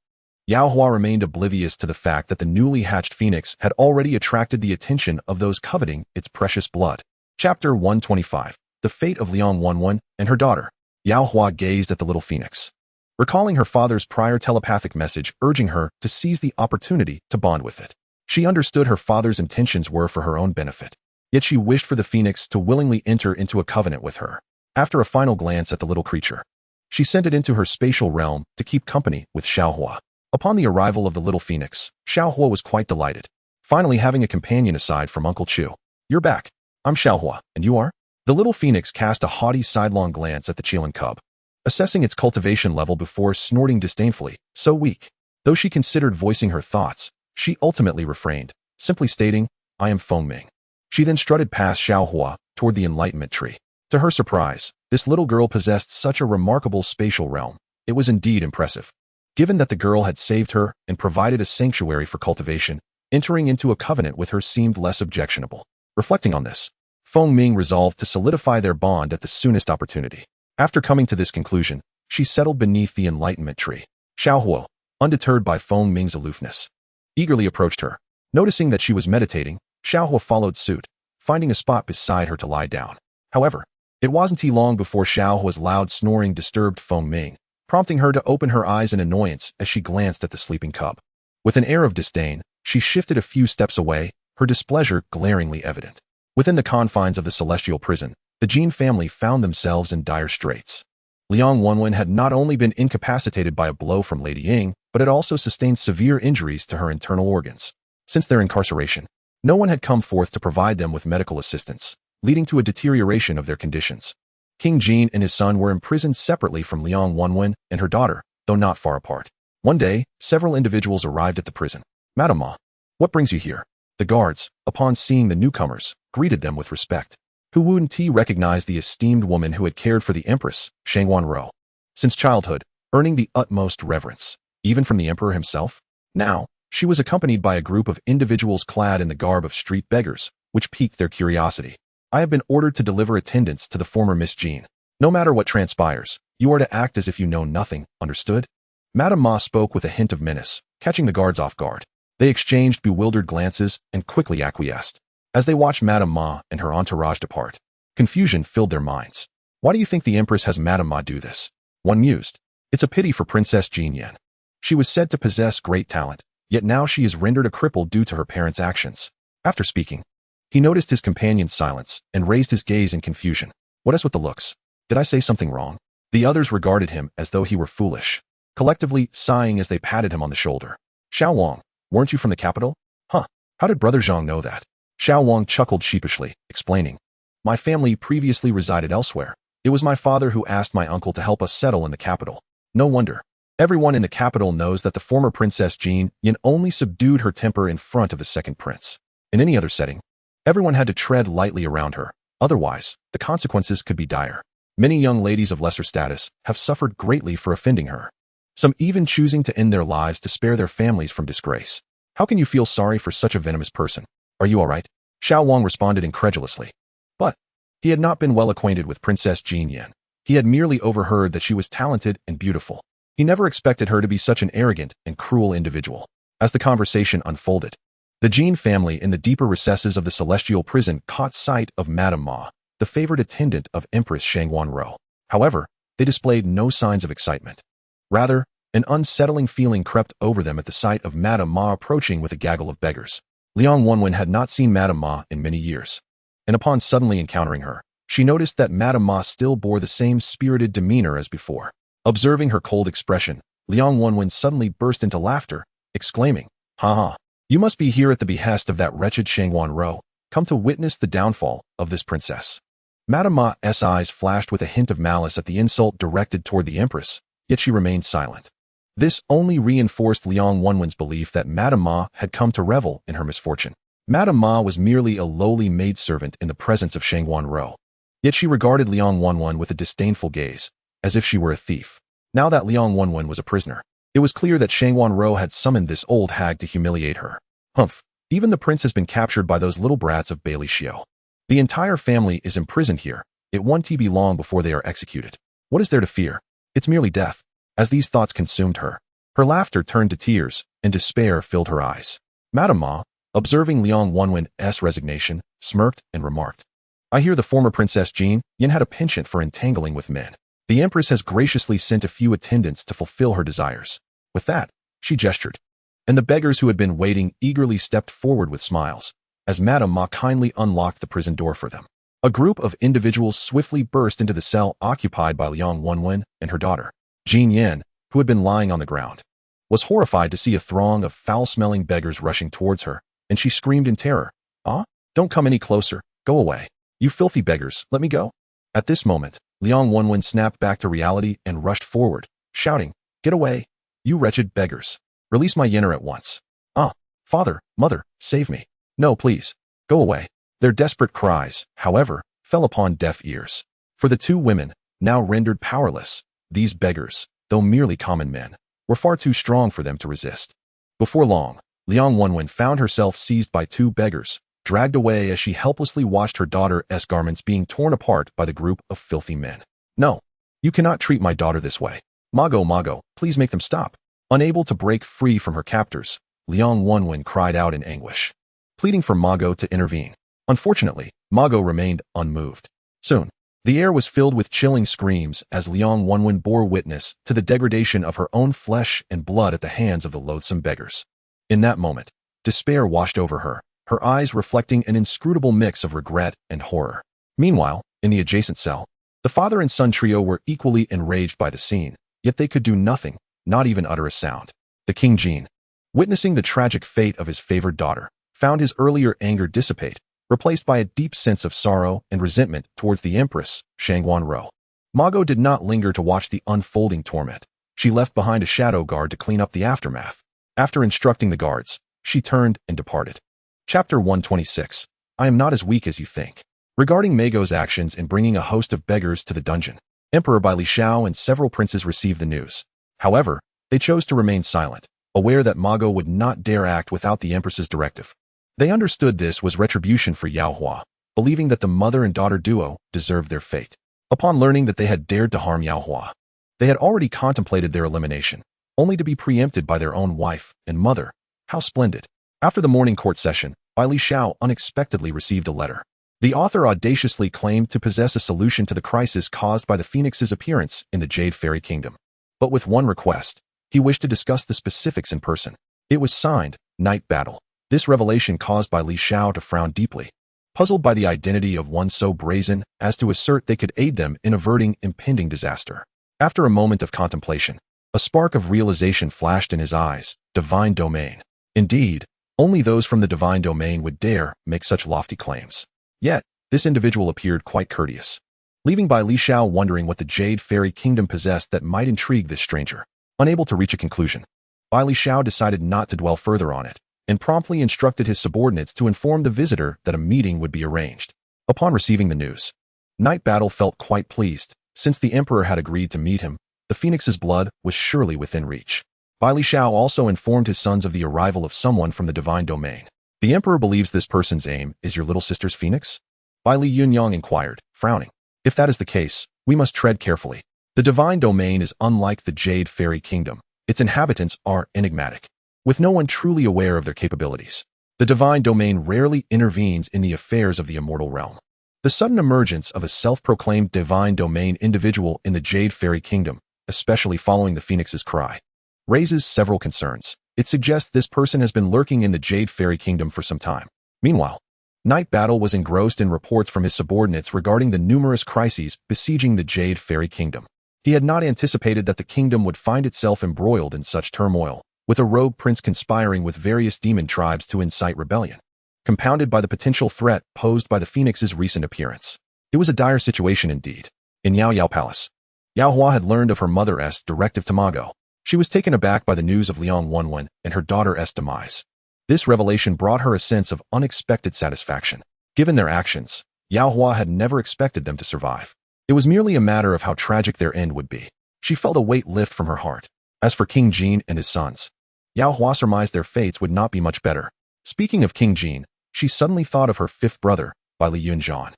Yao Hua remained oblivious to the fact that the newly hatched phoenix had already attracted the attention of those coveting its precious blood. Chapter 125. The Fate of Liang Wanwen and Her Daughter. Yao Hua gazed at the little phoenix, recalling her father's prior telepathic message urging her to seize the opportunity to bond with it. She understood her father's intentions were for her own benefit, yet she wished for the phoenix to willingly enter into a covenant with her. After a final glance at the little creature, she sent it into her spatial realm to keep company with Xiaohua. Upon the arrival of the little phoenix, Xiaohua was quite delighted, finally having a companion aside from Uncle Chu. "You're back. I'm Xiaohua, and you are?" The little phoenix cast a haughty sidelong glance at the Qingxuan cub, assessing its cultivation level before snorting disdainfully, "So weak." Though she considered voicing her thoughts, she ultimately refrained, simply stating, "I am Feng Ming." She then strutted past Xiaohua toward the enlightenment tree. To her surprise, this little girl possessed such a remarkable spatial realm. It was indeed impressive. Given that the girl had saved her and provided a sanctuary for cultivation, entering into a covenant with her seemed less objectionable. Reflecting on this, Feng Ming resolved to solidify their bond at the soonest opportunity. After coming to this conclusion, she settled beneath the enlightenment tree. Xiaohua, undeterred by Feng Ming's aloofness, eagerly approached her. Noticing that she was meditating, Xiaohua followed suit, finding a spot beside her to lie down. However, it wasn't long before Xiaohua's loud snoring disturbed Feng Ming, prompting her to open her eyes in annoyance as she glanced at the sleeping cub. With an air of disdain, she shifted a few steps away, her displeasure glaringly evident. Within the confines of the celestial prison, the Jin family found themselves in dire straits. Liang Wanwen had not only been incapacitated by a blow from Lady Ying, but had also sustained severe injuries to her internal organs. Since their incarceration, no one had come forth to provide them with medical assistance, leading to a deterioration of their conditions. King Jin and his son were imprisoned separately from Liang Wanwen and her daughter, though not far apart. One day, several individuals arrived at the prison. "Madam Ma, what brings you here?" The guards, upon seeing the newcomers, greeted them with respect. Hu Wunti recognized the esteemed woman who had cared for the Empress, Shangwan Rou, since childhood, earning the utmost reverence, even from the Emperor himself. Now, she was accompanied by a group of individuals clad in the garb of street beggars, which piqued their curiosity. "I have been ordered to deliver attendance to the former Miss Jean. No matter what transpires, you are to act as if you know nothing, understood?" Madame Ma spoke with a hint of menace, catching the guards off guard. They exchanged bewildered glances and quickly acquiesced. As they watched Madame Ma and her entourage depart, confusion filled their minds. "Why do you think the Empress has Madame Ma do this?" one mused. "It's a pity for Princess Jean Yan. She was said to possess great talent, yet now she is rendered a cripple due to her parents' actions." After speaking, he noticed his companion's silence and raised his gaze in confusion. "What is with the looks? Did I say something wrong?" The others regarded him as though he were foolish, collectively sighing as they patted him on the shoulder. "Xiao Wang, weren't you from the capital?" "Huh, how did Brother Zhang know that?" Xiao Wang chuckled sheepishly, explaining, "My family previously resided elsewhere. It was my father who asked my uncle to help us settle in the capital. No wonder. Everyone in the capital knows that the former Princess Jean Yin only subdued her temper in front of the second prince. In any other setting, everyone had to tread lightly around her. Otherwise, the consequences could be dire. Many young ladies of lesser status have suffered greatly for offending her, some even choosing to end their lives to spare their families from disgrace. How can you feel sorry for such a venomous person? Are you all right?" Xiao Wang responded incredulously. But he had not been well acquainted with Princess Jean Yan. He had merely overheard that she was talented and beautiful. He never expected her to be such an arrogant and cruel individual. As the conversation unfolded, the Jean family in the deeper recesses of the celestial prison caught sight of Madame Ma, the favored attendant of Empress Shangwan Rou. However, they displayed no signs of excitement. Rather, An unsettling feeling crept over them at the sight of Madame Ma approaching with a gaggle of beggars. Liang Wenwen had not seen Madame Ma in many years, and upon suddenly encountering her, she noticed that Madame Ma still bore the same spirited demeanor as before. Observing her cold expression, Liang Wenwen suddenly burst into laughter, exclaiming, "Ha ha! You must be here at the behest of that wretched Shangwan Ro, come to witness the downfall of this princess." Madame Ma's eyes flashed with a hint of malice at the insult directed toward the empress, yet she remained silent. This only reinforced Liang Wenwen's belief that Madame Ma had come to revel in her misfortune. Madame Ma was merely a lowly maidservant in the presence of Shangwan Ro. Yet she regarded Liang Wenwen with a disdainful gaze, as if she were a thief. Now that Liang Wenwen was a prisoner, it was clear that Shangwan Ro had summoned this old hag to humiliate her. Humph, even the prince has been captured by those little brats of Bailey Xiao. The entire family is imprisoned here. It won't be long before they are executed. What is there to fear? It's merely death. As these thoughts consumed her, her laughter turned to tears, and despair filled her eyes. Madame Ma, observing Liang Wenwen's resignation, smirked and remarked, "I hear the former Princess Jean Yin had a penchant for entangling with men. The empress has graciously sent a few attendants to fulfill her desires." With that, she gestured, and the beggars who had been waiting eagerly stepped forward with smiles, as Madame Ma kindly unlocked the prison door for them. A group of individuals swiftly burst into the cell occupied by Liang Wenwen and her daughter. Jean Yin, who had been lying on the ground, was horrified to see a throng of foul-smelling beggars rushing towards her, and she screamed in terror, "Ah, don't come any closer, go away. You filthy beggars, let me go." At this moment, Liang Wenwen snapped back to reality and rushed forward, shouting, "Get away, you wretched beggars. Release my Yinner at once. Ah, father, mother, save me. No, please, go away." Their desperate cries, however, fell upon deaf ears. For the two women, now rendered powerless, these beggars, though merely common men, were far too strong for them to resist. Before long, Liang Wenwen found herself seized by two beggars, dragged away as she helplessly watched her daughter's garments being torn apart by the group of filthy men. "No, you cannot treat my daughter this way. Mago, please make them stop." Unable to break free from her captors, Liang Wenwen cried out in anguish, pleading for Mago to intervene. Unfortunately, Mago remained unmoved. Soon, the air was filled with chilling screams as Liang Wenwen bore witness to the degradation of her own flesh and blood at the hands of the loathsome beggars. In that moment, despair washed over her, her eyes reflecting an inscrutable mix of regret and horror. Meanwhile, in the adjacent cell, the father and son trio were equally enraged by the scene, yet they could do nothing, not even utter a sound. The King Jin, witnessing the tragic fate of his favored daughter, found his earlier anger dissipate, replaced by a deep sense of sorrow and resentment towards the empress, Shangwan Ro. Mago did not linger to watch the unfolding torment. She left behind a shadow guard to clean up the aftermath. After instructing the guards, she turned and departed. Chapter 126. I am not as weak as you think. Regarding Mago's actions in bringing a host of beggars to the dungeon, Emperor Bai Li Xiao and several princes received the news. However, they chose to remain silent, aware that Mago would not dare act without the empress's directive. They understood this was retribution for Yao Hua, believing that the mother and daughter duo deserved their fate. Upon learning that they had dared to harm Yao Hua, they had already contemplated their elimination, only to be preempted by their own wife and mother. How splendid. After the morning court session, Bai Li Xiao unexpectedly received a letter. The author audaciously claimed to possess a solution to the crisis caused by the Phoenix's appearance in the Jade Fairy Kingdom. But with one request, he wished to discuss the specifics in person. It was signed, Night Battle. This revelation caused Bai Li Xiao to frown deeply, puzzled by the identity of one so brazen as to assert they could aid them in averting impending disaster. After a moment of contemplation, a spark of realization flashed in his eyes. Divine Domain. Indeed, only those from the Divine Domain would dare make such lofty claims. Yet, this individual appeared quite courteous, leaving Bai Li Xiao wondering what the Jade Fairy Kingdom possessed that might intrigue this stranger. Unable to reach a conclusion, Bai Li Xiao decided not to dwell further on it, and promptly instructed his subordinates to inform the visitor that a meeting would be arranged. Upon receiving the news, Night Battle felt quite pleased. Since the emperor had agreed to meet him, the Phoenix's blood was surely within reach. Bai Li Xiao also informed his sons of the arrival of someone from the Divine Domain. The emperor believes this person's aim is your little sister's Phoenix? Bai Li Yunyang inquired, frowning. If that is the case, we must tread carefully. The Divine Domain is unlike the Jade Fairy Kingdom. Its inhabitants are enigmatic, with no one truly aware of their capabilities. The Divine Domain rarely intervenes in the affairs of the immortal realm. The sudden emergence of a self-proclaimed Divine Domain individual in the Jade Fairy Kingdom, especially following the Phoenix's cry, raises several concerns. It suggests this person has been lurking in the Jade Fairy Kingdom for some time. Meanwhile, Knight Battle was engrossed in reports from his subordinates regarding the numerous crises besieging the Jade Fairy Kingdom. He had not anticipated that the kingdom would find itself embroiled in such turmoil, with a rogue prince conspiring with various demon tribes to incite rebellion, compounded by the potential threat posed by the Phoenix's recent appearance. It was a dire situation indeed. In Yao Yao Palace, Yao Hua had learned of her mother's directive to Ma Go. She was taken aback by the news of Liang Wenwen and her daughter's demise. This revelation brought her a sense of unexpected satisfaction. Given their actions, Yao Hua had never expected them to survive. It was merely a matter of how tragic their end would be. She felt a weight lift from her heart. As for King Jin and his sons, Yao Hua surmised their fates would not be much better. Speaking of King Jin, she suddenly thought of her fifth brother, Bai Li Yunxiao,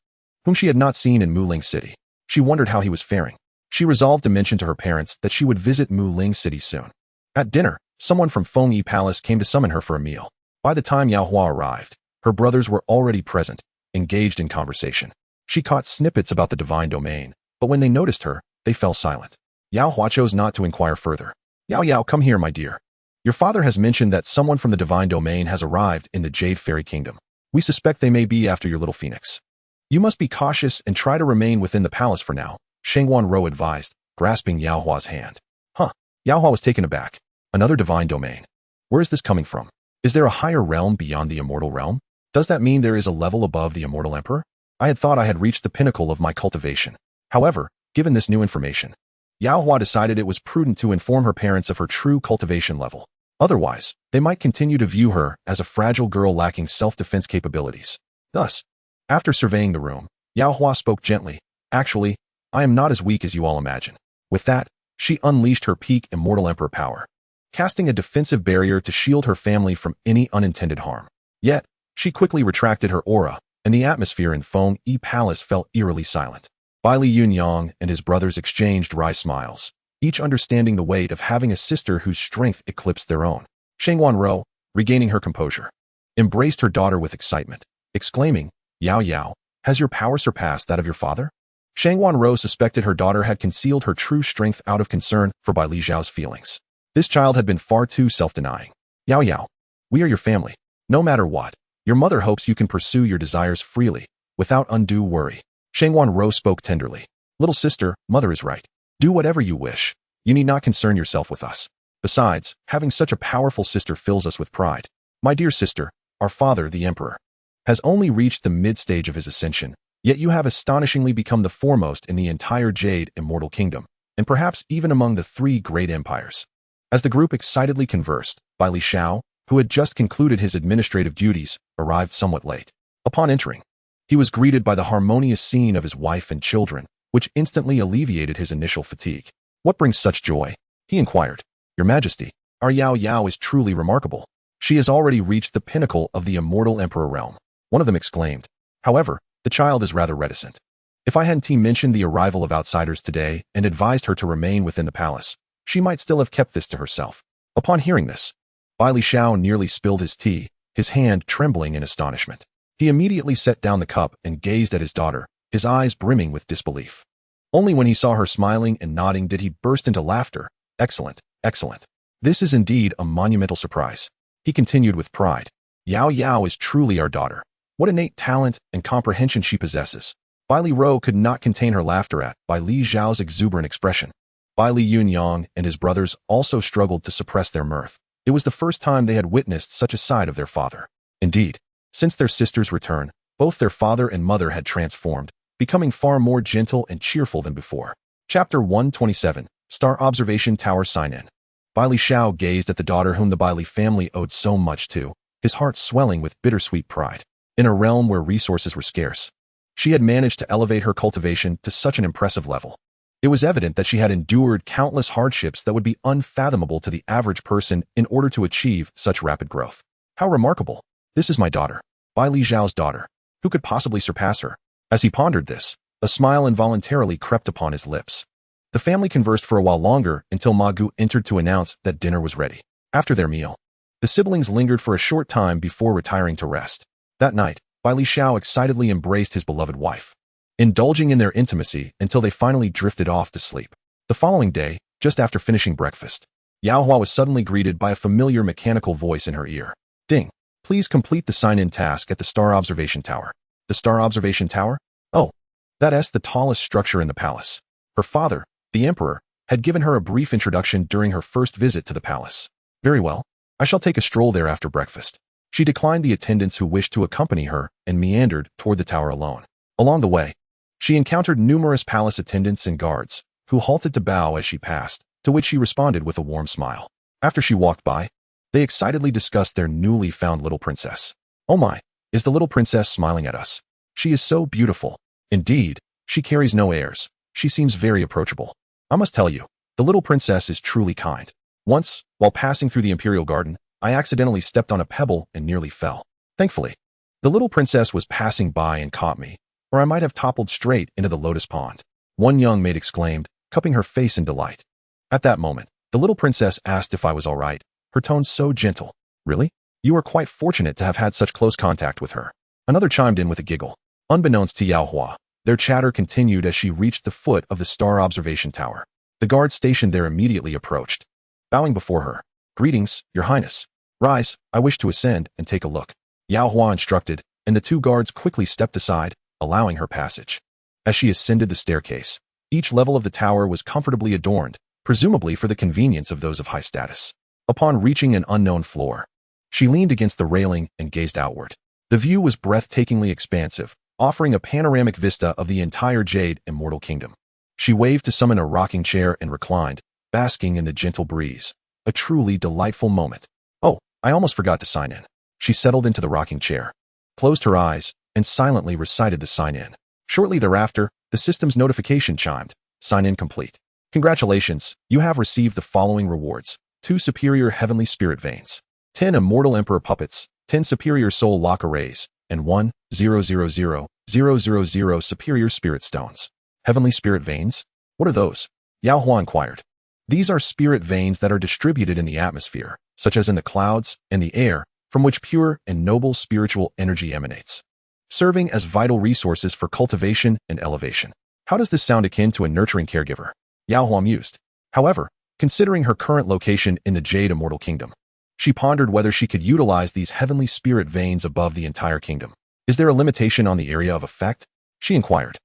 whom she had not seen in Muling City. She wondered how he was faring. She resolved to mention to her parents that she would visit Muling City soon. At dinner, someone from Feng Yi Palace came to summon her for a meal. By the time Yao Hua arrived, her brothers were already present, engaged in conversation. She caught snippets about the divine domain, but when they noticed her, they fell silent. Yao Hua chose not to inquire further. Yao Yao, come here, my dear. Your father has mentioned that someone from the divine domain has arrived in the Jade Fairy Kingdom. We suspect they may be after your little phoenix. You must be cautious and try to remain within the palace for now, Shengwan Rou advised, grasping Yao Hua's hand. Huh. Yao Hua was taken aback. Another divine domain. Where is this coming from? Is there a higher realm beyond the immortal realm? Does that mean there is a level above the immortal emperor? I had thought I had reached the pinnacle of my cultivation. However, given this new information, Yao Hua decided it was prudent to inform her parents of her true cultivation level. Otherwise, they might continue to view her as a fragile girl lacking self-defense capabilities. Thus, after surveying the room, Yao Hua spoke gently. Actually, I am not as weak as you all imagine. With that, she unleashed her peak immortal emperor power, casting a defensive barrier to shield her family from any unintended harm. Yet, she quickly retracted her aura, and the atmosphere in Feng Yi Palace fell eerily silent. Bai Li Yunyang and his brothers exchanged wry smiles, each understanding the weight of having a sister whose strength eclipsed their own. Shengwan Rou, regaining her composure, embraced her daughter with excitement, exclaiming, Yao Yao, has your power surpassed that of your father? Shengwan Rou suspected her daughter had concealed her true strength out of concern for Bai Li Zhao's feelings. This child had been far too self-denying. Yao Yao, we are your family. No matter what, your mother hopes you can pursue your desires freely, without undue worry. Shengwan Rou spoke tenderly. Little sister, mother is right. Do whatever you wish. You need not concern yourself with us. Besides, having such a powerful sister fills us with pride. My dear sister, our father, the emperor, has only reached the mid-stage of his ascension, yet you have astonishingly become the foremost in the entire Jade Immortal Kingdom, and perhaps even among the three great empires. As the group excitedly conversed, Bai Li Xiao, who had just concluded his administrative duties, arrived somewhat late. Upon entering, he was greeted by the harmonious scene of his wife and children, which instantly alleviated his initial fatigue. What brings such joy? He inquired. Your Majesty, our Yao Yao is truly remarkable. She has already reached the pinnacle of the immortal emperor realm. One of them exclaimed. However, the child is rather reticent. If I hadn't mentioned the arrival of outsiders today and advised her to remain within the palace, she might still have kept this to herself. Upon hearing this, Bai Li Xiao nearly spilled his tea, his hand trembling in astonishment. He immediately set down the cup and gazed at his daughter, his eyes brimming with disbelief. Only when he saw her smiling and nodding did he burst into laughter. Excellent, excellent. This is indeed a monumental surprise. He continued with pride. Yao Yao is truly our daughter. What innate talent and comprehension she possesses. Bai Li Rou could not contain her laughter at Bai Li Zhao's exuberant expression. Bai Li Yunyang and his brothers also struggled to suppress their mirth. It was the first time they had witnessed such a side of their father. Indeed, since their sister's return, both their father and mother had transformed, becoming far more gentle and cheerful than before. Chapter 127, Star Observation Tower Sign-In. Bai Li Xiao gazed at the daughter whom the Bai Li family owed so much to, his heart swelling with bittersweet pride. In a realm where resources were scarce, she had managed to elevate her cultivation to such an impressive level. It was evident that she had endured countless hardships that would be unfathomable to the average person in order to achieve such rapid growth. How remarkable! This is my daughter, Bai Li Zhao's daughter. Who could possibly surpass her? As he pondered this, a smile involuntarily crept upon his lips. The family conversed for a while longer until Ma Gu entered to announce that dinner was ready. After their meal, the siblings lingered for a short time before retiring to rest. That night, Bai Li Xiao excitedly embraced his beloved wife, indulging in their intimacy until they finally drifted off to sleep. The following day, just after finishing breakfast, Yao Hua was suddenly greeted by a familiar mechanical voice in her ear. Ding. Please complete the sign-in task at the Star Observation Tower. The Star Observation Tower? Oh, that's the tallest structure in the palace. Her father, the Emperor, had given her a brief introduction during her first visit to the palace. Very well. I shall take a stroll there after breakfast. She declined the attendants who wished to accompany her and meandered toward the tower alone. Along the way, she encountered numerous palace attendants and guards, who halted to bow as she passed, to which she responded with a warm smile. After she walked by, they excitedly discussed their newly found little princess. Oh my, is the little princess smiling at us? She is so beautiful. Indeed, she carries no airs. She seems very approachable. I must tell you, the little princess is truly kind. Once, while passing through the imperial garden, I accidentally stepped on a pebble and nearly fell. Thankfully, the little princess was passing by and caught me, or I might have toppled straight into the lotus pond. One young maid exclaimed, cupping her face in delight. At that moment, the little princess asked if I was all right, her tone so gentle. Really? You are quite fortunate to have had such close contact with her. Another chimed in with a giggle. Unbeknownst to Yao Hua, their chatter continued as she reached the foot of the Star Observation Tower. The guards stationed there immediately approached, bowing before her. Greetings, Your Highness. Rise, I wish to ascend and take a look. Yao Hua instructed, and the two guards quickly stepped aside, allowing her passage. As she ascended the staircase, each level of the tower was comfortably adorned, presumably for the convenience of those of high status. Upon reaching an unknown floor, she leaned against the railing and gazed outward. The view was breathtakingly expansive, offering a panoramic vista of the entire Jade Immortal Kingdom. She waved to summon a rocking chair and reclined, basking in the gentle breeze. A truly delightful moment. Oh, I almost forgot to sign in. She settled into the rocking chair, closed her eyes, and silently recited the sign-in. Shortly thereafter, the system's notification chimed. Sign-in complete. Congratulations, you have received the following rewards. 2 superior heavenly spirit veins, 10 immortal emperor puppets, 10 superior soul lock arrays, and 1,000,000 superior spirit stones. Heavenly spirit veins? What are those? Yao Hua inquired. These are spirit veins that are distributed in the atmosphere, such as in the clouds and the air, from which pure and noble spiritual energy emanates, serving as vital resources for cultivation and elevation. How does this sound akin to a nurturing caregiver? Yao Hua mused. However, considering her current location in the Jade Immortal Kingdom, she pondered whether she could utilize these heavenly spirit veins above the entire kingdom. Is there a limitation on the area of effect? She inquired.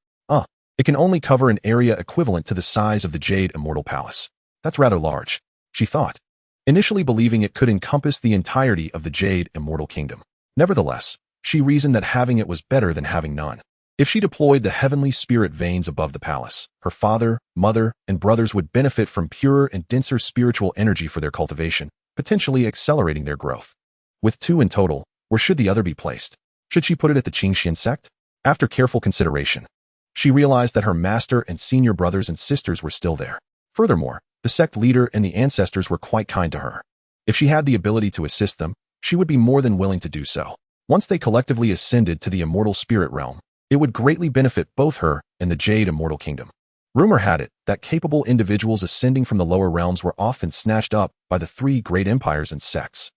It can only cover an area equivalent to the size of the Jade Immortal Palace. That's rather large, she thought, initially believing it could encompass the entirety of the Jade Immortal Kingdom. Nevertheless, she reasoned that having it was better than having none. If she deployed the heavenly spirit veins above the palace, her father, mother, and brothers would benefit from purer and denser spiritual energy for their cultivation, potentially accelerating their growth. With 2 in total, where should the other be placed? Should she put it at the Qingxuan Sect? After careful consideration, she realized that her master and senior brothers and sisters were still there. Furthermore, the sect leader and the ancestors were quite kind to her. If she had the ability to assist them, she would be more than willing to do so. Once they collectively ascended to the immortal spirit realm, it would greatly benefit both her and the Jade Immortal Kingdom. Rumor had it that capable individuals ascending from the lower realms were often snatched up by the 3 great empires and sects,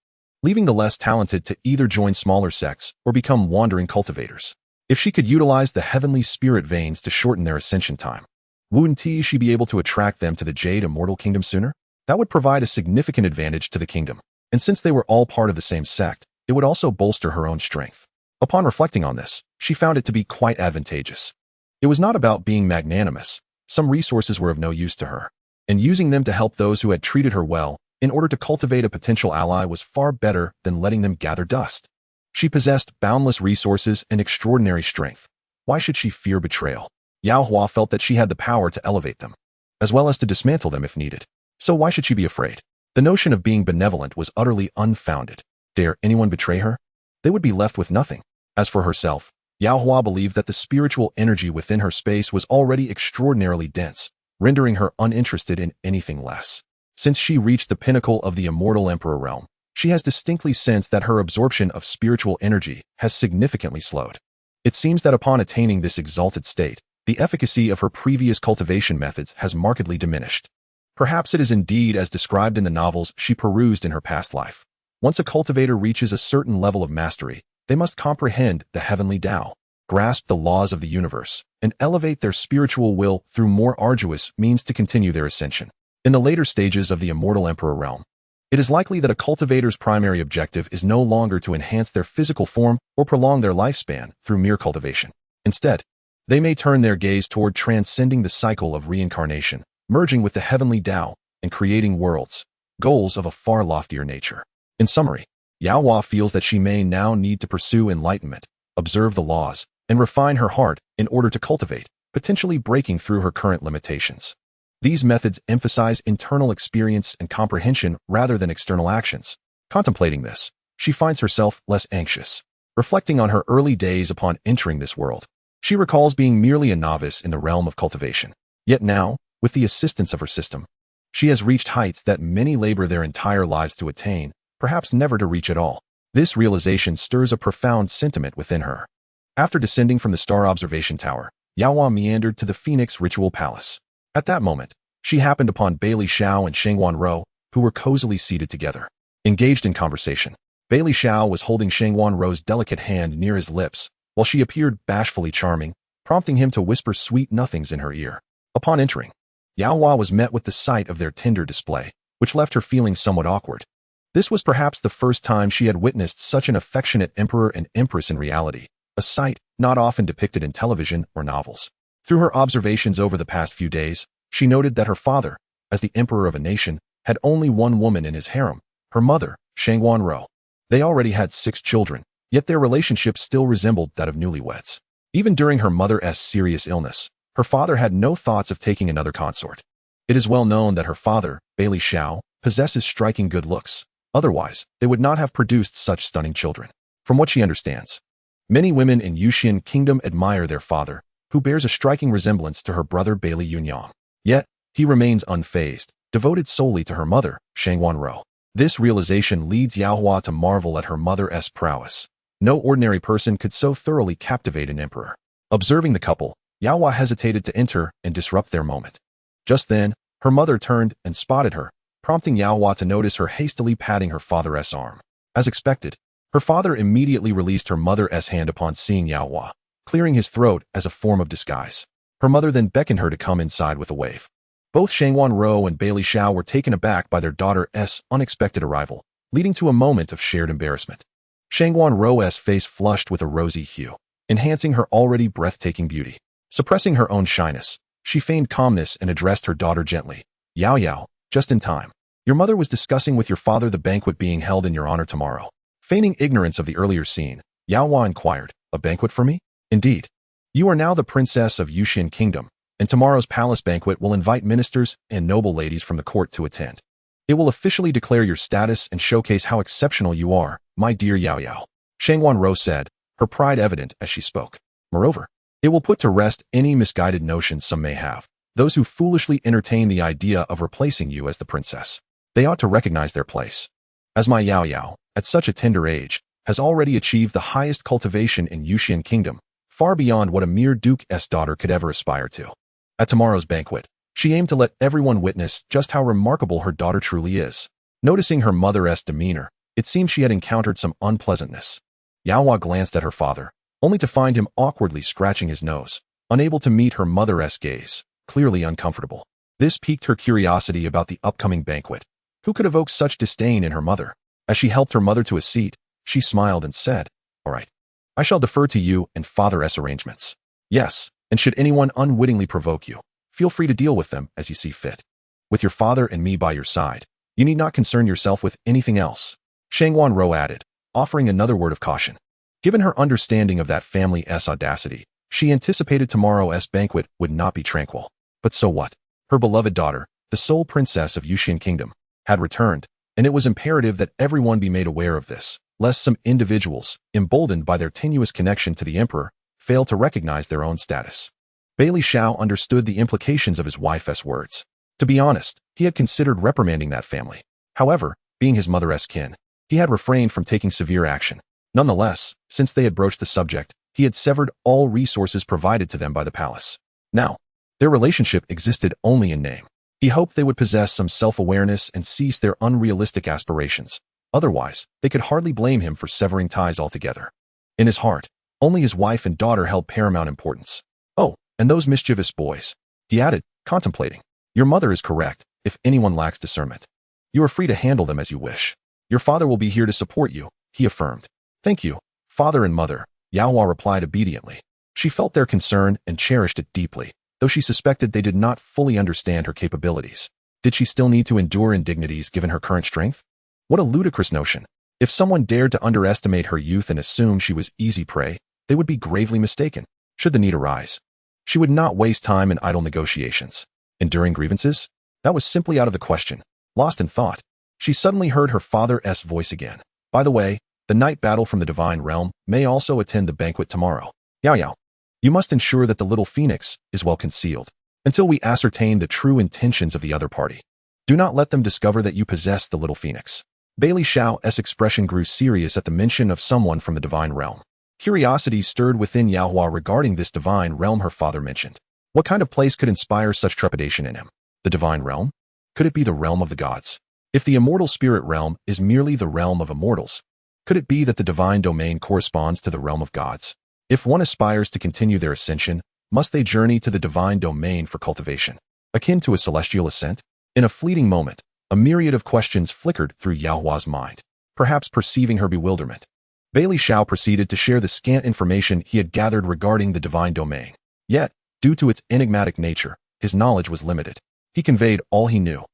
leaving the less talented to either join smaller sects or become wandering cultivators. If she could utilize the heavenly spirit veins to shorten their ascension time, wouldn't she be able to attract them to the Jade Immortal Kingdom sooner? That would provide a significant advantage to the kingdom, and since they were all part of the same sect, it would also bolster her own strength. Upon reflecting on this, she found it to be quite advantageous. It was not about being magnanimous. Some resources were of no use to her, and using them to help those who had treated her well in order to cultivate a potential ally was far better than letting them gather dust. She possessed boundless resources and extraordinary strength. Why should she fear betrayal? Yao Hua felt that she had the power to elevate them, as well as to dismantle them if needed. So why should she be afraid? The notion of being benevolent was utterly unfounded. Dare anyone betray her? They would be left with nothing. As for herself, Yao Hua believed that the spiritual energy within her space was already extraordinarily dense, rendering her uninterested in anything less. Since she reached the pinnacle of the immortal emperor realm, she has distinctly sensed that her absorption of spiritual energy has significantly slowed. It seems that upon attaining this exalted state, the efficacy of her previous cultivation methods has markedly diminished. Perhaps it is indeed as described in the novels she perused in her past life. Once a cultivator reaches a certain level of mastery, they must comprehend the heavenly Tao, grasp the laws of the universe, and elevate their spiritual will through more arduous means to continue their ascension. In the later stages of the immortal emperor realm, it is likely that a cultivator's primary objective is no longer to enhance their physical form or prolong their lifespan through mere cultivation. Instead, they may turn their gaze toward transcending the cycle of reincarnation, merging with the heavenly Tao, and creating worlds, goals of a far loftier nature. In summary, Yaohua feels that she may now need to pursue enlightenment, observe the laws, and refine her heart in order to cultivate, potentially breaking through her current limitations. These methods emphasize internal experience and comprehension rather than external actions. Contemplating this, she finds herself less anxious. Reflecting on her early days upon entering this world, she recalls being merely a novice in the realm of cultivation. Yet now, with the assistance of her system, she has reached heights that many labor their entire lives to attain, perhaps never to reach at all. This realization stirs a profound sentiment within her. After descending from the star observation tower, Yaohua meandered to the Phoenix Ritual Palace. At that moment, she happened upon Bailey Xiao and Shengwan Rou, who were cozily seated together. Engaged in conversation, Bailey Xiao was holding Shengwan Rou's delicate hand near his lips, while she appeared bashfully charming, prompting him to whisper sweet nothings in her ear. Upon entering, Yaohua was met with the sight of their tender display, which left her feeling somewhat awkward. This was perhaps the first time she had witnessed such an affectionate emperor and empress in reality, a sight not often depicted in television or novels. Through her observations over the past few days, she noted that her father, as the emperor of a nation, had only one woman in his harem, her mother, Shengwan Rou. They already had 6 children, yet their relationship still resembled that of newlyweds. Even during her mother's serious illness, her father had no thoughts of taking another consort. It is well known that her father, Bailey Xiao, possesses striking good looks. Otherwise, they would not have produced such stunning children. From what she understands, many women in Yunxiao Kingdom admire their father, who bears a striking resemblance to her brother Bailey Yunyang. Yet, he remains unfazed, devoted solely to her mother, Shengwan Rou. This realization leads Yaohua to marvel at her mother's prowess. No ordinary person could so thoroughly captivate an emperor. Observing the couple, Yaohua hesitated to enter and disrupt their moment. Just then, her mother turned and spotted her, prompting Yaohua to notice her hastily patting her father's arm. As expected, her father immediately released her mother's hand upon seeing Yaohua, clearing his throat as a form of disguise. Her mother then beckoned her to come inside with a wave. Both Shengwan Rou and Bailey Xiao were taken aback by their daughter's unexpected arrival, leading to a moment of shared embarrassment. Shengwan Rou's face flushed with a rosy hue, enhancing her already breathtaking beauty. Suppressing her own shyness, she feigned calmness and addressed her daughter gently. Yao Yao, just in time. Your mother was discussing with your father the banquet being held in your honor tomorrow. Feigning ignorance of the earlier scene, Yaohua inquired, a banquet for me? Indeed. You are now the princess of Yunxiao Kingdom, and tomorrow's palace banquet will invite ministers and noble ladies from the court to attend. It will officially declare your status and showcase how exceptional you are, my dear Yao Yao. Shengwan Rou said, her pride evident as she spoke. Moreover, it will put to rest any misguided notions some may have, those who foolishly entertain the idea of replacing you as the princess. They ought to recognize their place. As my Yao Yao, at such a tender age, has already achieved the highest cultivation in Yunxiao Kingdom, far beyond what a mere duke's daughter could ever aspire to. At tomorrow's banquet, she aimed to let everyone witness just how remarkable her daughter truly is. Noticing her mother's demeanor, it seemed she had encountered some unpleasantness. Yaohua glanced at her father, only to find him awkwardly scratching his nose, unable to meet her mother's gaze, clearly uncomfortable. This piqued her curiosity about the upcoming banquet. Who could evoke such disdain in her mother? As she helped her mother to a seat, she smiled and said, "All right. I shall defer to you and father's arrangements. Yes, and should anyone unwittingly provoke you, feel free to deal with them as you see fit. With your father and me by your side, you need not concern yourself with anything else," Shengwan Rou added, offering another word of caution. Given her understanding of that family's audacity, she anticipated tomorrow's banquet would not be tranquil. But so what? Her beloved daughter, the sole princess of Yunxiao Kingdom, had returned, and it was imperative that everyone be made aware of this, lest some individuals, emboldened by their tenuous connection to the emperor, fail to recognize their own status. Bailey Xiao understood the implications of his wife's words. To be honest, he had considered reprimanding that family. However, being his mother's kin, he had refrained from taking severe action. Nonetheless, since they had broached the subject, he had severed all resources provided to them by the palace. Now, their relationship existed only in name. He hoped they would possess some self-awareness and cease their unrealistic aspirations. Otherwise, they could hardly blame him for severing ties altogether. In his heart, only his wife and daughter held paramount importance. Oh, and those mischievous boys, he added, contemplating. Your mother is correct, if anyone lacks discernment. You are free to handle them as you wish. Your father will be here to support you, he affirmed. Thank you, father and mother, Yaohua replied obediently. She felt their concern and cherished it deeply, though she suspected they did not fully understand her capabilities. Did she still need to endure indignities given her current strength? What a ludicrous notion. If someone dared to underestimate her youth and assume she was easy prey, they would be gravely mistaken, should the need arise. She would not waste time in idle negotiations. Enduring grievances? That was simply out of the question. Lost in thought, she suddenly heard her father's voice again. By the way, the night battle from the divine realm may also attend the banquet tomorrow. Yao, you must ensure that the little phoenix is well concealed, until we ascertain the true intentions of the other party. Do not let them discover that you possess the little phoenix. Bailey Xiao's expression grew serious at the mention of someone from the divine realm. Curiosity stirred within Yaohua regarding this divine realm her father mentioned. What kind of place could inspire such trepidation in him? The divine realm? Could it be the realm of the gods? If the immortal spirit realm is merely the realm of immortals, could it be that the divine domain corresponds to the realm of gods? If one aspires to continue their ascension, must they journey to the divine domain for cultivation, akin to a celestial ascent? In a fleeting moment, a myriad of questions flickered through Yaohua's mind, perhaps perceiving her bewilderment. Bailey Xiao proceeded to share the scant information he had gathered regarding the divine domain. Yet, due to its enigmatic nature, his knowledge was limited. He conveyed all he knew,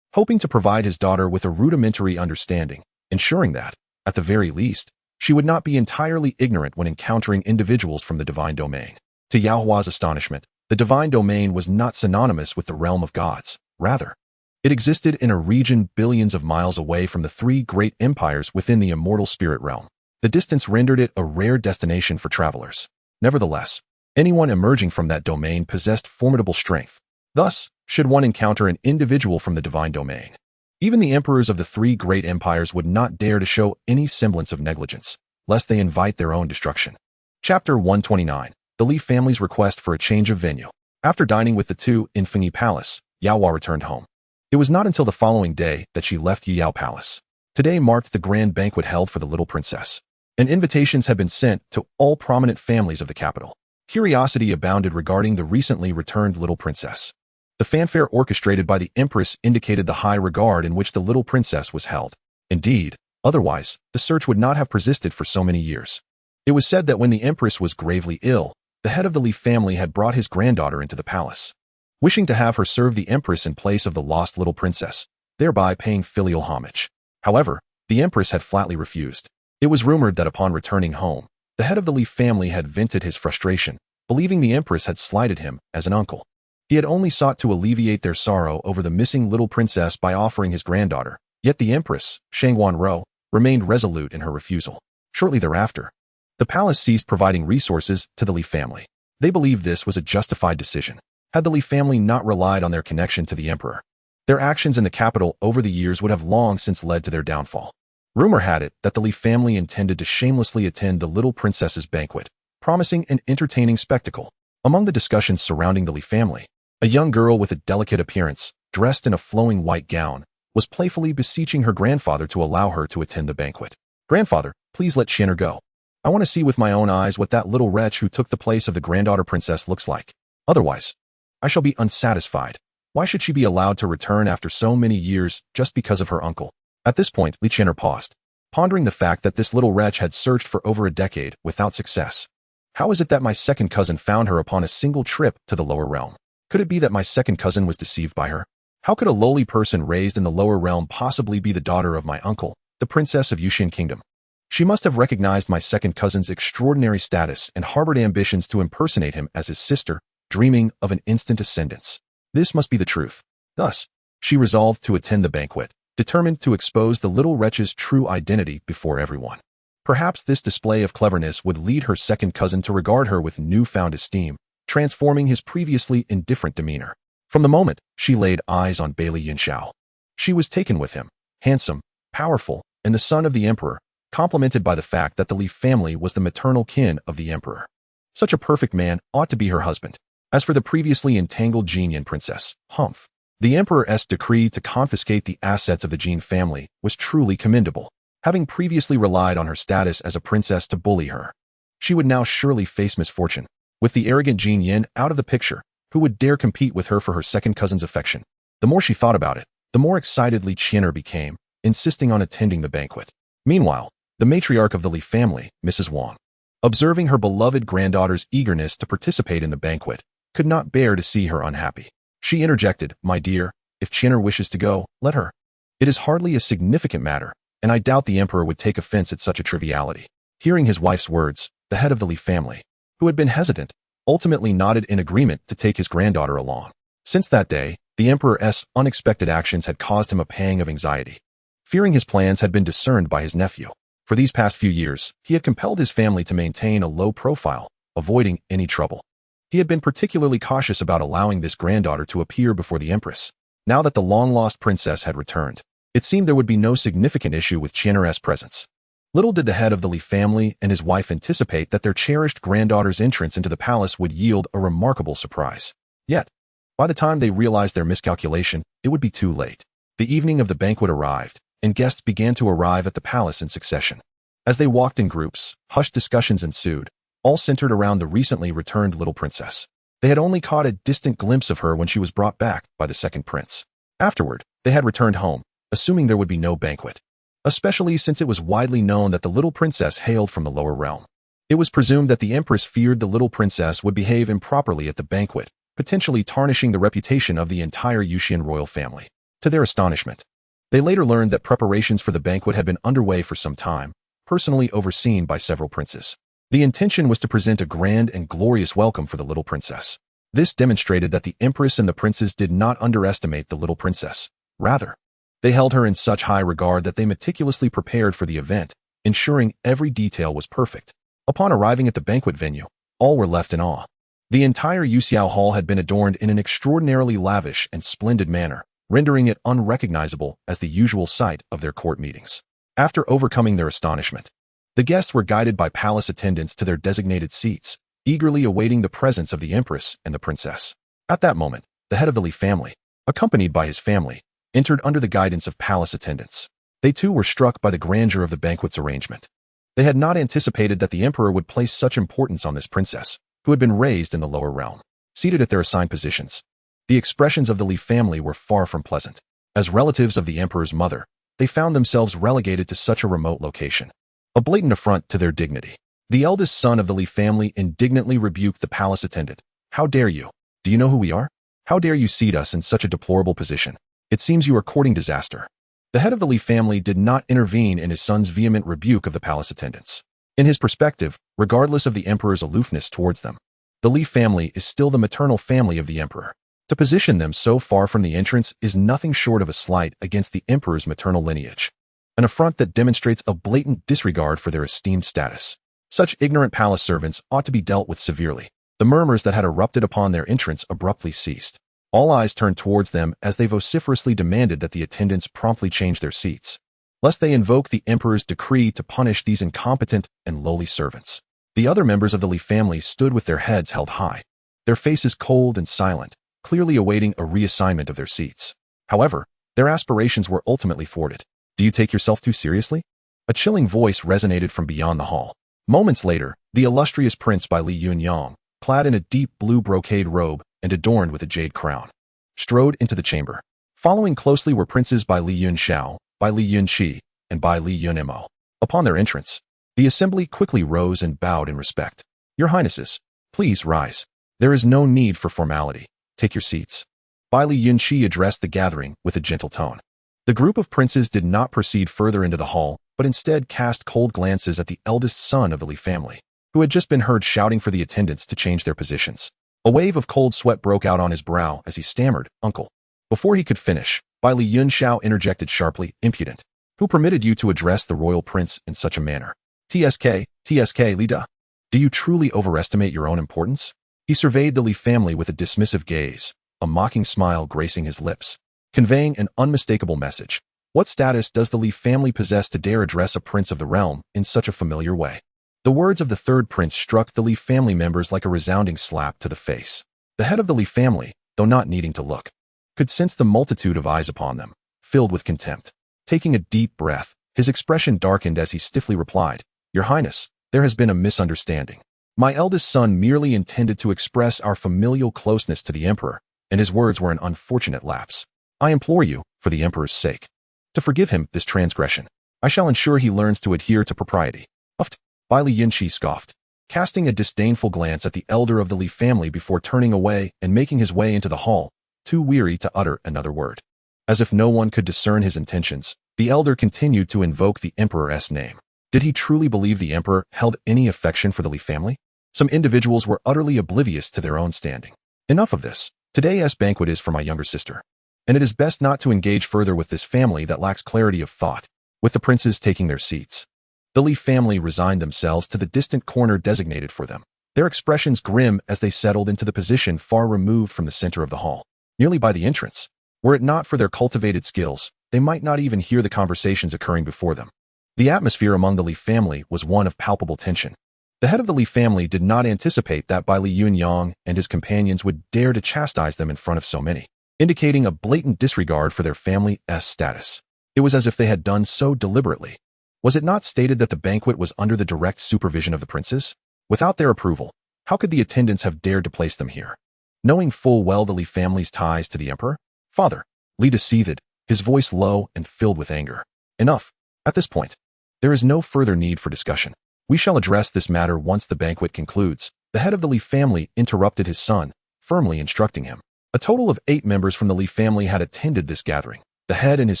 hoping to provide his daughter with a rudimentary understanding, ensuring that, at the very least, she would not be entirely ignorant when encountering individuals from the divine domain. To Yaohua's astonishment, the divine domain was not synonymous with the realm of gods. Rather, it existed in a region billions of miles away from the three great empires within the immortal spirit realm. The distance rendered it a rare destination for travelers. Nevertheless, anyone emerging from that domain possessed formidable strength. Thus, should one encounter an individual from the divine domain, even the emperors of the three great empires would not dare to show any semblance of negligence, lest they invite their own destruction. Chapter 129. The Li family's request for a change of venue. After dining with the two in Fengyi Palace, Yaohua returned home. It was not until the following day that she left Yuyao Palace. Today marked the grand banquet held for the little princess, and invitations had been sent to all prominent families of the capital. Curiosity abounded regarding the recently returned little princess. The fanfare orchestrated by the empress indicated the high regard in which the little princess was held. Indeed, otherwise, the search would not have persisted for so many years. It was said that when the empress was gravely ill, the head of the Li family had brought his granddaughter into the palace, wishing to have her serve the empress in place of the lost little princess, thereby paying filial homage. However, the empress had flatly refused. It was rumored that upon returning home, the head of the Li family had vented his frustration, believing the empress had slighted him as an uncle. He had only sought to alleviate their sorrow over the missing little princess by offering his granddaughter, yet the empress, Xianxiadrama, remained resolute in her refusal. Shortly thereafter, the palace ceased providing resources to the Li family. They believed this was a justified decision. Had the Li family not relied on their connection to the emperor, their actions in the capital over the years would have long since led to their downfall. Rumor had it that the Li family intended to shamelessly attend the little princess's banquet, promising an entertaining spectacle. Among the discussions surrounding the Li family, a young girl with a delicate appearance, dressed in a flowing white gown, was playfully beseeching her grandfather to allow her to attend the banquet. "Grandfather, please let Xian'er go. I want to see with my own eyes what that little wretch who took the place of the granddaughter princess looks like. Otherwise, I shall be unsatisfied. Why should she be allowed to return after so many years just because of her uncle?" At this point, Li Xian'er paused, pondering the fact that this little wretch had searched for over a decade without success. How is it that my second cousin found her upon a single trip to the lower realm? Could it be that my second cousin was deceived by her? How could a lowly person raised in the lower realm possibly be the daughter of my uncle, the princess of Yuxian Kingdom? She must have recognized my second cousin's extraordinary status and harbored ambitions to impersonate him as his sister, dreaming of an instant ascendance. This must be the truth. Thus, she resolved to attend the banquet, determined to expose the little wretch's true identity before everyone. Perhaps this display of cleverness would lead her second cousin to regard her with newfound esteem, transforming his previously indifferent demeanor. From the moment she laid eyes on Bailey Yunxiao, she was taken with him, handsome, powerful, and the son of the emperor, complemented by the fact that the Li family was the maternal kin of the emperor. Such a perfect man ought to be her husband. As for the previously entangled Jinyan princess, humph. The emperor's decree to confiscate the assets of the Jin family was truly commendable. Having previously relied on her status as a princess to bully her, she would now surely face misfortune. With the arrogant Jin Yin out of the picture, who would dare compete with her for her second cousin's affection? The more she thought about it, the more excitedly Qin'er became, insisting on attending the banquet. Meanwhile, the matriarch of the Li family, Mrs. Wang, observing her beloved granddaughter's eagerness to participate in the banquet, could not bear to see her unhappy. She interjected, "My dear, if Qin'er wishes to go, let her. It is hardly a significant matter, and I doubt the emperor would take offense at such a triviality." Hearing his wife's words, the head of the Li family, who had been hesitant, ultimately nodded in agreement to take his granddaughter along. Since that day, the emperor's unexpected actions had caused him a pang of anxiety. Fearing his plans had been discerned by his nephew. For these past few years, he had compelled his family to maintain a low profile, avoiding any trouble. He had been particularly cautious about allowing this granddaughter to appear before the empress. Now that the long-lost princess had returned, it seemed there would be no significant issue with Qin'er's presence. Little did the head of the Li family and his wife anticipate that their cherished granddaughter's entrance into the palace would yield a remarkable surprise. Yet, by the time they realized their miscalculation, it would be too late. The evening of the banquet arrived, and guests began to arrive at the palace in succession. As they walked in groups, hushed discussions ensued, all centered around the recently returned little princess. They had only caught a distant glimpse of her when she was brought back by the second prince. Afterward, they had returned home, assuming there would be no banquet, especially since it was widely known that the little princess hailed from the lower realm. It was presumed that the empress feared the little princess would behave improperly at the banquet, potentially tarnishing the reputation of the entire Yuxian royal family. To their astonishment, they later learned that preparations for the banquet had been underway for some time, personally overseen by several princes. The intention was to present a grand and glorious welcome for the little princess. This demonstrated that the empress and the princes did not underestimate the little princess. Rather, they held her in such high regard that they meticulously prepared for the event, ensuring every detail was perfect. Upon arriving at the banquet venue, all were left in awe. The entire Yunxiao Hall had been adorned in an extraordinarily lavish and splendid manner, rendering it unrecognizable as the usual site of their court meetings. After overcoming their astonishment, the guests were guided by palace attendants to their designated seats, eagerly awaiting the presence of the empress and the princess. At that moment, the head of the Li family, accompanied by his family, entered under the guidance of palace attendants. They too were struck by the grandeur of the banquet's arrangement. They had not anticipated that the emperor would place such importance on this princess, who had been raised in the lower realm. Seated at their assigned positions, the expressions of the Li family were far from pleasant. As relatives of the emperor's mother, they found themselves relegated to such a remote location, a blatant affront to their dignity. The eldest son of the Li family indignantly rebuked the palace attendant. "How dare you? Do you know who we are? How dare you seat us in such a deplorable position? It seems you are courting disaster." The head of the Li family did not intervene in his son's vehement rebuke of the palace attendants. In his perspective, regardless of the emperor's aloofness towards them, the Li family is still the maternal family of the emperor. To position them so far from the entrance is nothing short of a slight against the emperor's maternal lineage, an affront that demonstrates a blatant disregard for their esteemed status. Such ignorant palace servants ought to be dealt with severely. The murmurs that had erupted upon their entrance abruptly ceased. All eyes turned towards them as they vociferously demanded that the attendants promptly change their seats, lest they invoke the emperor's decree to punish these incompetent and lowly servants. The other members of the Li family stood with their heads held high, their faces cold and silent, clearly awaiting a reassignment of their seats. However, their aspirations were ultimately thwarted. "Do you take yourself too seriously?" A chilling voice resonated from beyond the hall. Moments later, the illustrious prince by Li Yunyang, clad in a deep blue brocade robe and adorned with a jade crown, strode into the chamber. Following closely were princes by Li Yunxiao, by Li Yunqi, and by Li Yunemo. Upon their entrance, the assembly quickly rose and bowed in respect. "Your Highnesses, please rise. There is no need for formality. Take your seats." Bai Li Yunqi addressed the gathering with a gentle tone. The group of princes did not proceed further into the hall, but instead cast cold glances at the eldest son of the Li family, who had just been heard shouting for the attendants to change their positions. A wave of cold sweat broke out on his brow as he stammered, "Uncle." Before he could finish, Bai Li Yunxiao interjected sharply, "Impudent. Who permitted you to address the royal prince in such a manner? TSK Lida. Do you truly overestimate your own importance?" He surveyed the Li family with a dismissive gaze, a mocking smile gracing his lips, conveying an unmistakable message. What status does the Li family possess to dare address a prince of the realm in such a familiar way? The words of the third prince struck the Li family members like a resounding slap to the face. The head of the Li family, though not needing to look, could sense the multitude of eyes upon them, filled with contempt. Taking a deep breath, his expression darkened as he stiffly replied, "Your Highness, there has been a misunderstanding. My eldest son merely intended to express our familial closeness to the emperor, and his words were an unfortunate lapse. I implore you, for the emperor's sake, to forgive him this transgression. I shall ensure he learns to adhere to propriety. Uft. Bai Li Yunxi scoffed, casting a disdainful glance at the elder of the Li family before turning away and making his way into the hall, too weary to utter another word. As if no one could discern his intentions, the elder continued to invoke the emperor's name. Did he truly believe the emperor held any affection for the Li family? Some individuals were utterly oblivious to their own standing. Enough of this. Today's banquet is for my younger sister, and it is best not to engage further with this family that lacks clarity of thought. With the princes taking their seats, the Li family resigned themselves to the distant corner designated for them, their expressions grim as they settled into the position far removed from the center of the hall, nearly by the entrance. Were it not for their cultivated skills, they might not even hear the conversations occurring before them. The atmosphere among the Li family was one of palpable tension. The head of the Li family did not anticipate that Bai Li Yunyang and his companions would dare to chastise them in front of so many, indicating a blatant disregard for their family's status. It was as if they had done so deliberately. Was it not stated that the banquet was under the direct supervision of the princes? Without their approval, how could the attendants have dared to place them here? Knowing full well the Li family's ties to the emperor? Father, Li seethed, his voice low and filled with anger. Enough. At this point, there is no further need for discussion. We shall address this matter once the banquet concludes. The head of the Li family interrupted his son, firmly instructing him. A total of 8 members from the Li family had attended this gathering. The head and his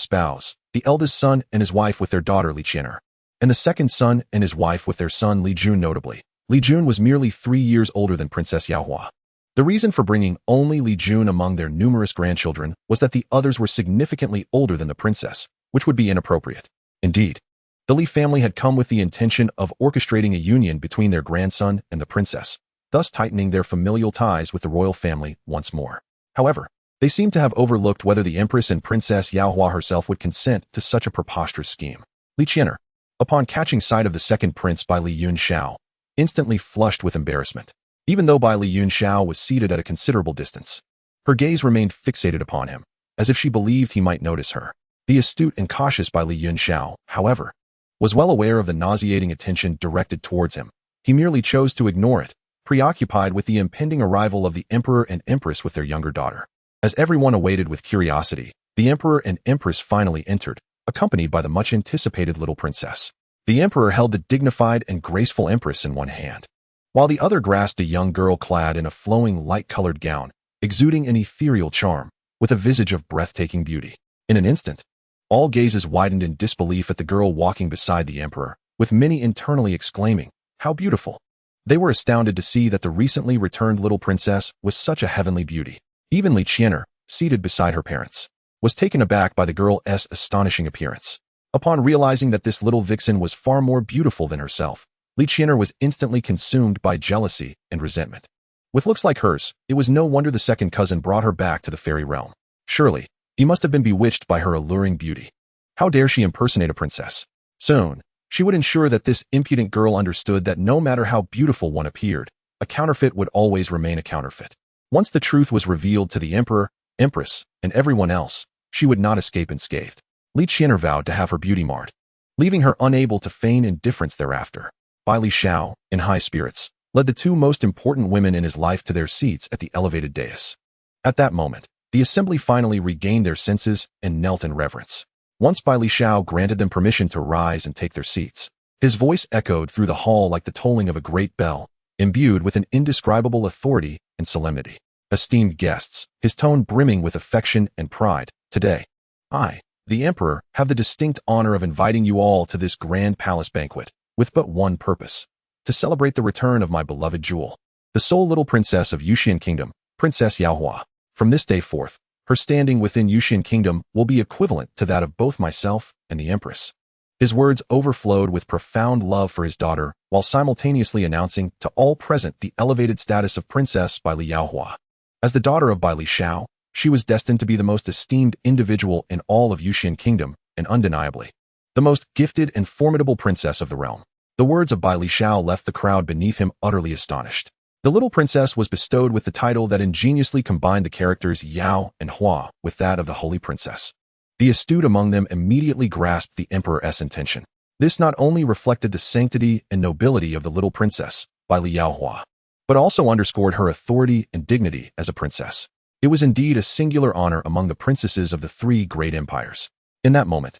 spouse, the eldest son and his wife with their daughter Li Qianer, and the second son and his wife with their son Li Jun notably. Li Jun was merely 3 years older than Princess Yaohua. The reason for bringing only Li Jun among their numerous grandchildren was that the others were significantly older than the princess, which would be inappropriate. Indeed, the Li family had come with the intention of orchestrating a union between their grandson and the princess, thus tightening their familial ties with the royal family once more. However, they seemed to have overlooked whether the empress and Princess Yaohua herself would consent to such a preposterous scheme. Li Qianer, upon catching sight of the second prince Bai Li Yunxiao, instantly flushed with embarrassment. Even though Bai Li Yunxiao was seated at a considerable distance, her gaze remained fixated upon him, as if she believed he might notice her. The astute and cautious Bai Li Yunxiao, however, was well aware of the nauseating attention directed towards him. He merely chose to ignore it, preoccupied with the impending arrival of the emperor and empress with their younger daughter. As everyone awaited with curiosity, the emperor and empress finally entered, accompanied by the much-anticipated little princess. The emperor held the dignified and graceful empress in one hand, while the other grasped a young girl clad in a flowing light-colored gown, exuding an ethereal charm, with a visage of breathtaking beauty. In an instant, all gazes widened in disbelief at the girl walking beside the emperor, with many internally exclaiming, "How beautiful!" They were astounded to see that the recently returned little princess was such a heavenly beauty. Even Li Qianer, seated beside her parents, was taken aback by the girl's astonishing appearance. Upon realizing that this little vixen was far more beautiful than herself, Li Qianer was instantly consumed by jealousy and resentment. With looks like hers, it was no wonder the second cousin brought her back to the fairy realm. Surely, he must have been bewitched by her alluring beauty. How dare she impersonate a princess? Soon, she would ensure that this impudent girl understood that no matter how beautiful one appeared, a counterfeit would always remain a counterfeit. Once the truth was revealed to the emperor, empress, and everyone else, she would not escape unscathed. Li Qianer vowed to have her beauty marred, leaving her unable to feign indifference thereafter. Bai Li Xiao, in high spirits, led the 2 most important women in his life to their seats at the elevated dais. At that moment, the assembly finally regained their senses and knelt in reverence. Once Bai Li Xiao granted them permission to rise and take their seats, his voice echoed through the hall like the tolling of a great bell, imbued with an indescribable authority and solemnity. Esteemed guests, his tone brimming with affection and pride, today, I, the emperor, have the distinct honor of inviting you all to this grand palace banquet, with but one purpose: to celebrate the return of my beloved jewel, the sole little princess of Yuxian Kingdom, Princess Yaohua. From this day forth, her standing within Yuxian Kingdom will be equivalent to that of both myself and the empress. His words overflowed with profound love for his daughter, while simultaneously announcing to all present the elevated status of Princess Bai Li Yaohua. As the daughter of Bai Li Xiao, she was destined to be the most esteemed individual in all of Yuxian Kingdom, and undeniably, the most gifted and formidable princess of the realm. The words of Bai Li Xiao left the crowd beneath him utterly astonished. The little princess was bestowed with the title that ingeniously combined the characters Yao and Hua with that of the Holy Princess. The astute among them immediately grasped the emperor's intention. This not only reflected the sanctity and nobility of the little princess, Bai Li Yaohua, but also underscored her authority and dignity as a princess. It was indeed a singular honor among the princesses of the three great empires. In that moment,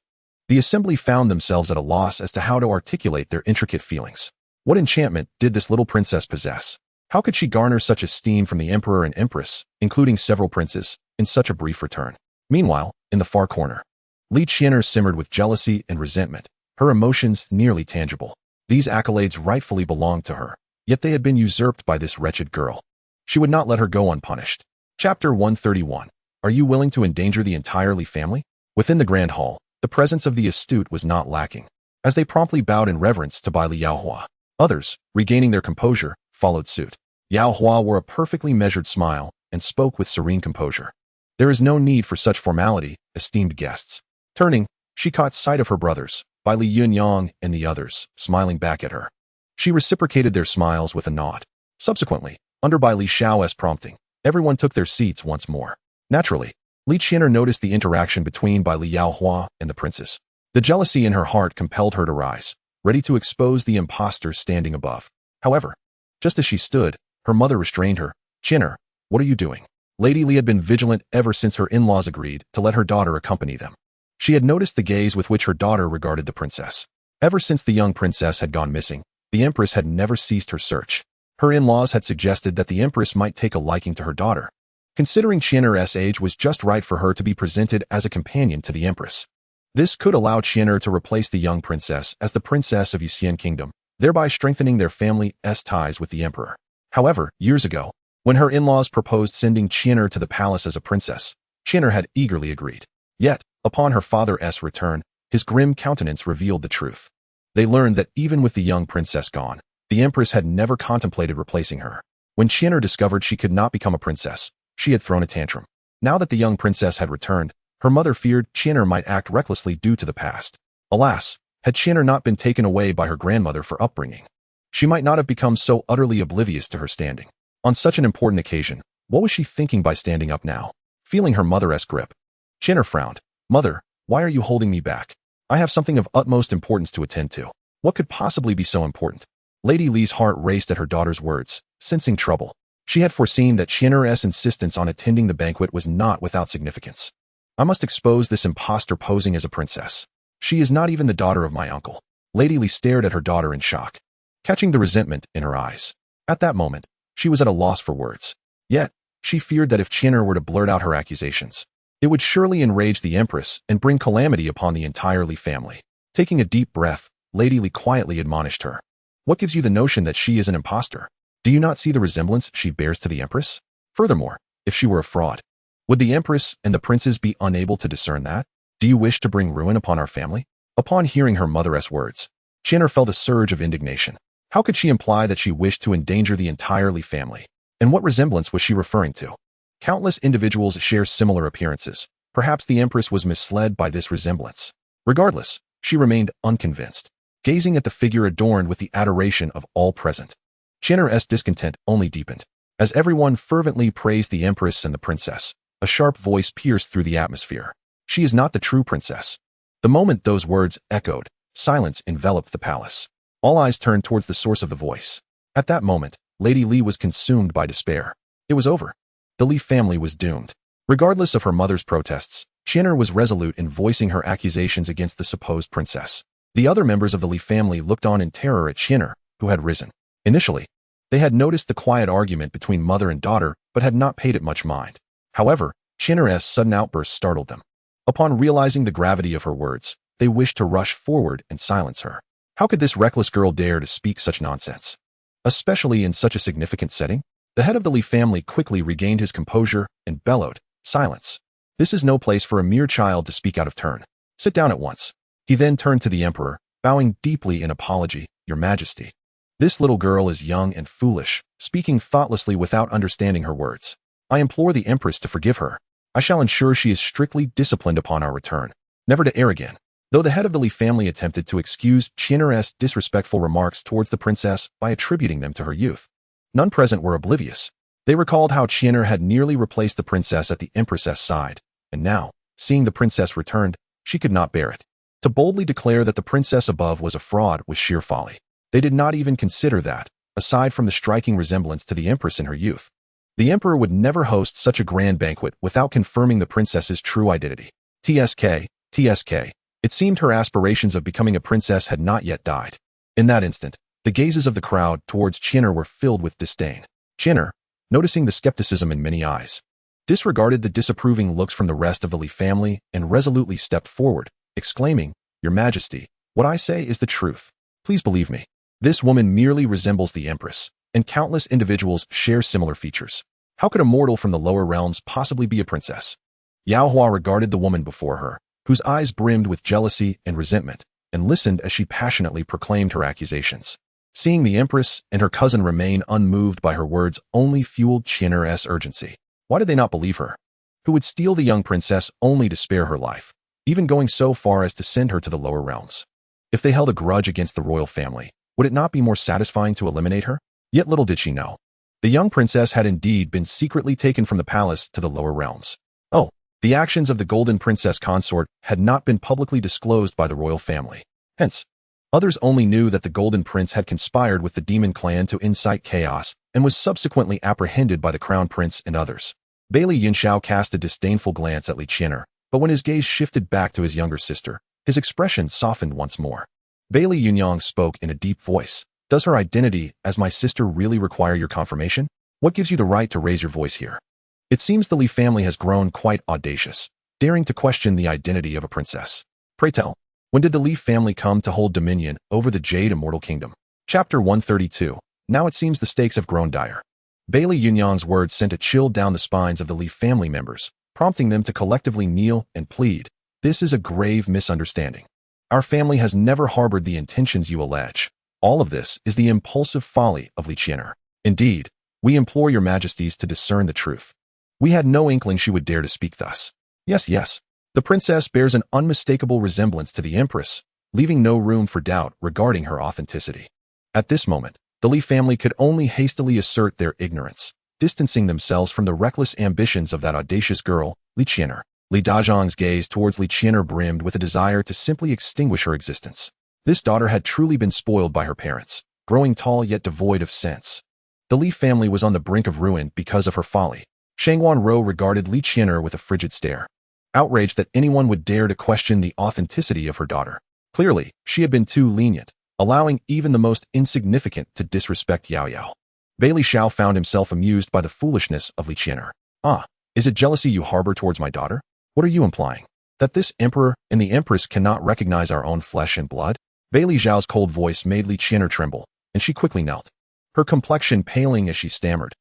the assembly found themselves at a loss as to how to articulate their intricate feelings. What enchantment did this little princess possess? How could she garner such esteem from the emperor and empress, including several princes, in such a brief return? Meanwhile, in the far corner, Li Qian'er simmered with jealousy and resentment, her emotions nearly tangible. These accolades rightfully belonged to her, yet they had been usurped by this wretched girl. She would not let her go unpunished. Chapter 131. Are you willing to endanger the entire Li family? Within the grand hall, the presence of the astute was not lacking, as they promptly bowed in reverence to Bai Li Yaohua. Others, regaining their composure, followed suit. Yaohua wore a perfectly measured smile and spoke with serene composure. There is no need for such formality, esteemed guests. Turning, she caught sight of her brothers, Bai Li Yunyang and the others, smiling back at her. She reciprocated their smiles with a nod. Subsequently, under Bai Li Xiao's prompting, everyone took their seats once more. Naturally, Li Qian'er noticed the interaction between Bai Li Yaohua and the princess. The jealousy in her heart compelled her to rise, ready to expose the impostor standing above. However, just as she stood, her mother restrained her. "Qian'er, what are you doing?" Lady Li had been vigilant ever since her in-laws agreed to let her daughter accompany them. She had noticed the gaze with which her daughter regarded the princess. Ever since the young princess had gone missing, the empress had never ceased her search. Her in-laws had suggested that the empress might take a liking to her daughter, considering Qian'er's age was just right for her to be presented as a companion to the empress. This could allow Qian'er to replace the young princess as the princess of Yuxian Kingdom, thereby strengthening their family's ties with the emperor. However, years ago, when her in-laws proposed sending Qian'er to the palace as a princess, Qian'er had eagerly agreed. Yet, upon her father's return, his grim countenance revealed the truth. They learned that even with the young princess gone, the empress had never contemplated replacing her. When Qian'er discovered she could not become a princess, she had thrown a tantrum. Now that the young princess had returned, her mother feared Qian'er might act recklessly due to the past. Alas, had Qian'er not been taken away by her grandmother for upbringing, she might not have become so utterly oblivious to her standing. On such an important occasion, what was she thinking by standing up now? Feeling her mother's grip, Qian'er frowned. "Mother, why are you holding me back? I have something of utmost importance to attend to." What could possibly be so important? Lady Li's heart raced at her daughter's words, sensing trouble. She had foreseen that Qian'er's insistence on attending the banquet was not without significance. I must expose this impostor posing as a princess. She is not even the daughter of my uncle. Lady Li stared at her daughter in shock, catching the resentment in her eyes. At that moment, she was at a loss for words. Yet, she feared that if Qian'er were to blurt out her accusations, it would surely enrage the empress and bring calamity upon the entire Li family. Taking a deep breath, Lady Li quietly admonished her. "What gives you the notion that she is an impostor? Do you not see the resemblance she bears to the empress? Furthermore, if she were a fraud, would the empress and the princes be unable to discern that? Do you wish to bring ruin upon our family?" Upon hearing her mother's words, Qian'er felt a surge of indignation. How could she imply that she wished to endanger the entire Li family? And what resemblance was she referring to? Countless individuals share similar appearances. Perhaps the empress was misled by this resemblance. Regardless, she remained unconvinced, gazing at the figure adorned with the adoration of all present. Qian'er's discontent only deepened. As everyone fervently praised the empress and the princess, a sharp voice pierced through the atmosphere. "She is not the true princess." The moment those words echoed, silence enveloped the palace. All eyes turned towards the source of the voice. At that moment, Lady Li was consumed by despair. It was over. The Li family was doomed. Regardless of her mother's protests, Qian'er was resolute in voicing her accusations against the supposed princess. The other members of the Li family looked on in terror at Qian'er, who had risen. Initially, they had noticed the quiet argument between mother and daughter, but had not paid it much mind. However, Qian'er's sudden outburst startled them. Upon realizing the gravity of her words, they wished to rush forward and silence her. How could this reckless girl dare to speak such nonsense? Especially in such a significant setting? The head of the Li family quickly regained his composure and bellowed, "Silence. This is no place for a mere child to speak out of turn. Sit down at once." He then turned to the emperor, bowing deeply in apology. "Your Majesty, this little girl is young and foolish, speaking thoughtlessly without understanding her words. I implore the empress to forgive her. I shall ensure she is strictly disciplined upon our return, never to err again." Though the head of the Li family attempted to excuse Qian'er's disrespectful remarks towards the princess by attributing them to her youth, none present were oblivious. They recalled how Qian'er had nearly replaced the princess at the empress's side, and now, seeing the princess returned, she could not bear it. To boldly declare that the princess above was a fraud was sheer folly. They did not even consider that, aside from the striking resemblance to the empress in her youth, The emperor would never host such a grand banquet without confirming the princess's true identity. TSK. It seemed her aspirations of becoming a princess had not yet died. In that instant, the gazes of the crowd towards Qian'er were filled with disdain. Qian'er, noticing the skepticism in many eyes, disregarded the disapproving looks from the rest of the Li family and resolutely stepped forward, exclaiming, "Your Majesty, what I say is the truth. Please believe me. This woman merely resembles the Empress, and countless individuals share similar features. How could a mortal from the lower realms possibly be a princess?" Yao Hua regarded the woman before her, whose eyes brimmed with jealousy and resentment, and listened as she passionately proclaimed her accusations. Seeing the Empress and her cousin remain unmoved by her words only fueled Qian'er's urgency. Why did they not believe her? Who would steal the young princess only to spare her life, even going so far as to send her to the lower realms? If they held a grudge against the royal family, would it not be more satisfying to eliminate her? Yet little did she know. The young princess had indeed been secretly taken from the palace to the lower realms. Oh, the actions of the golden princess consort had not been publicly disclosed by the royal family. Hence, others only knew that the golden prince had conspired with the demon clan to incite chaos and was subsequently apprehended by the crown prince and others. Bailey Yunxiao cast a disdainful glance at Li Qian'er, but when his gaze shifted back to his younger sister, his expression softened once more. Bailey Yunyang spoke in a deep voice. "Does her identity as my sister really require your confirmation? What gives you the right to raise your voice here?" It seems the Li family has grown quite audacious, daring to question the identity of a princess. Pray tell, when did the Li family come to hold dominion over the Jade Immortal Kingdom? Chapter 132. Now it seems the stakes have grown dire. Bailey Yunyang's words sent a chill down the spines of the Li family members, prompting them to collectively kneel and plead. "This is a grave misunderstanding. Our family has never harbored the intentions you allege. All of this is the impulsive folly of Li Qian'er. Indeed, we implore your majesties to discern the truth. We had no inkling she would dare to speak thus." Yes. The princess bears an unmistakable resemblance to the empress, leaving no room for doubt regarding her authenticity. At this moment, the Li family could only hastily assert their ignorance, distancing themselves from the reckless ambitions of that audacious girl, Li Qian'er. Li Dazhang's gaze towards Li Qian'er brimmed with a desire to simply extinguish her existence. This daughter had truly been spoiled by her parents, growing tall yet devoid of sense. The Li family was on the brink of ruin because of her folly. Shangwan Rou regarded Li Qian'er with a frigid stare, outraged that anyone would dare to question the authenticity of her daughter. Clearly, she had been too lenient, allowing even the most insignificant to disrespect Yao Yao. Bailey Xiao found himself amused by the foolishness of Li Qian'er. "Ah, is it jealousy you harbor towards my daughter? What are you implying? That this emperor and the empress cannot recognize our own flesh and blood?" Bailey Xiao's cold voice made Li Qian'er tremble, and she quickly knelt, her complexion paling as she stammered.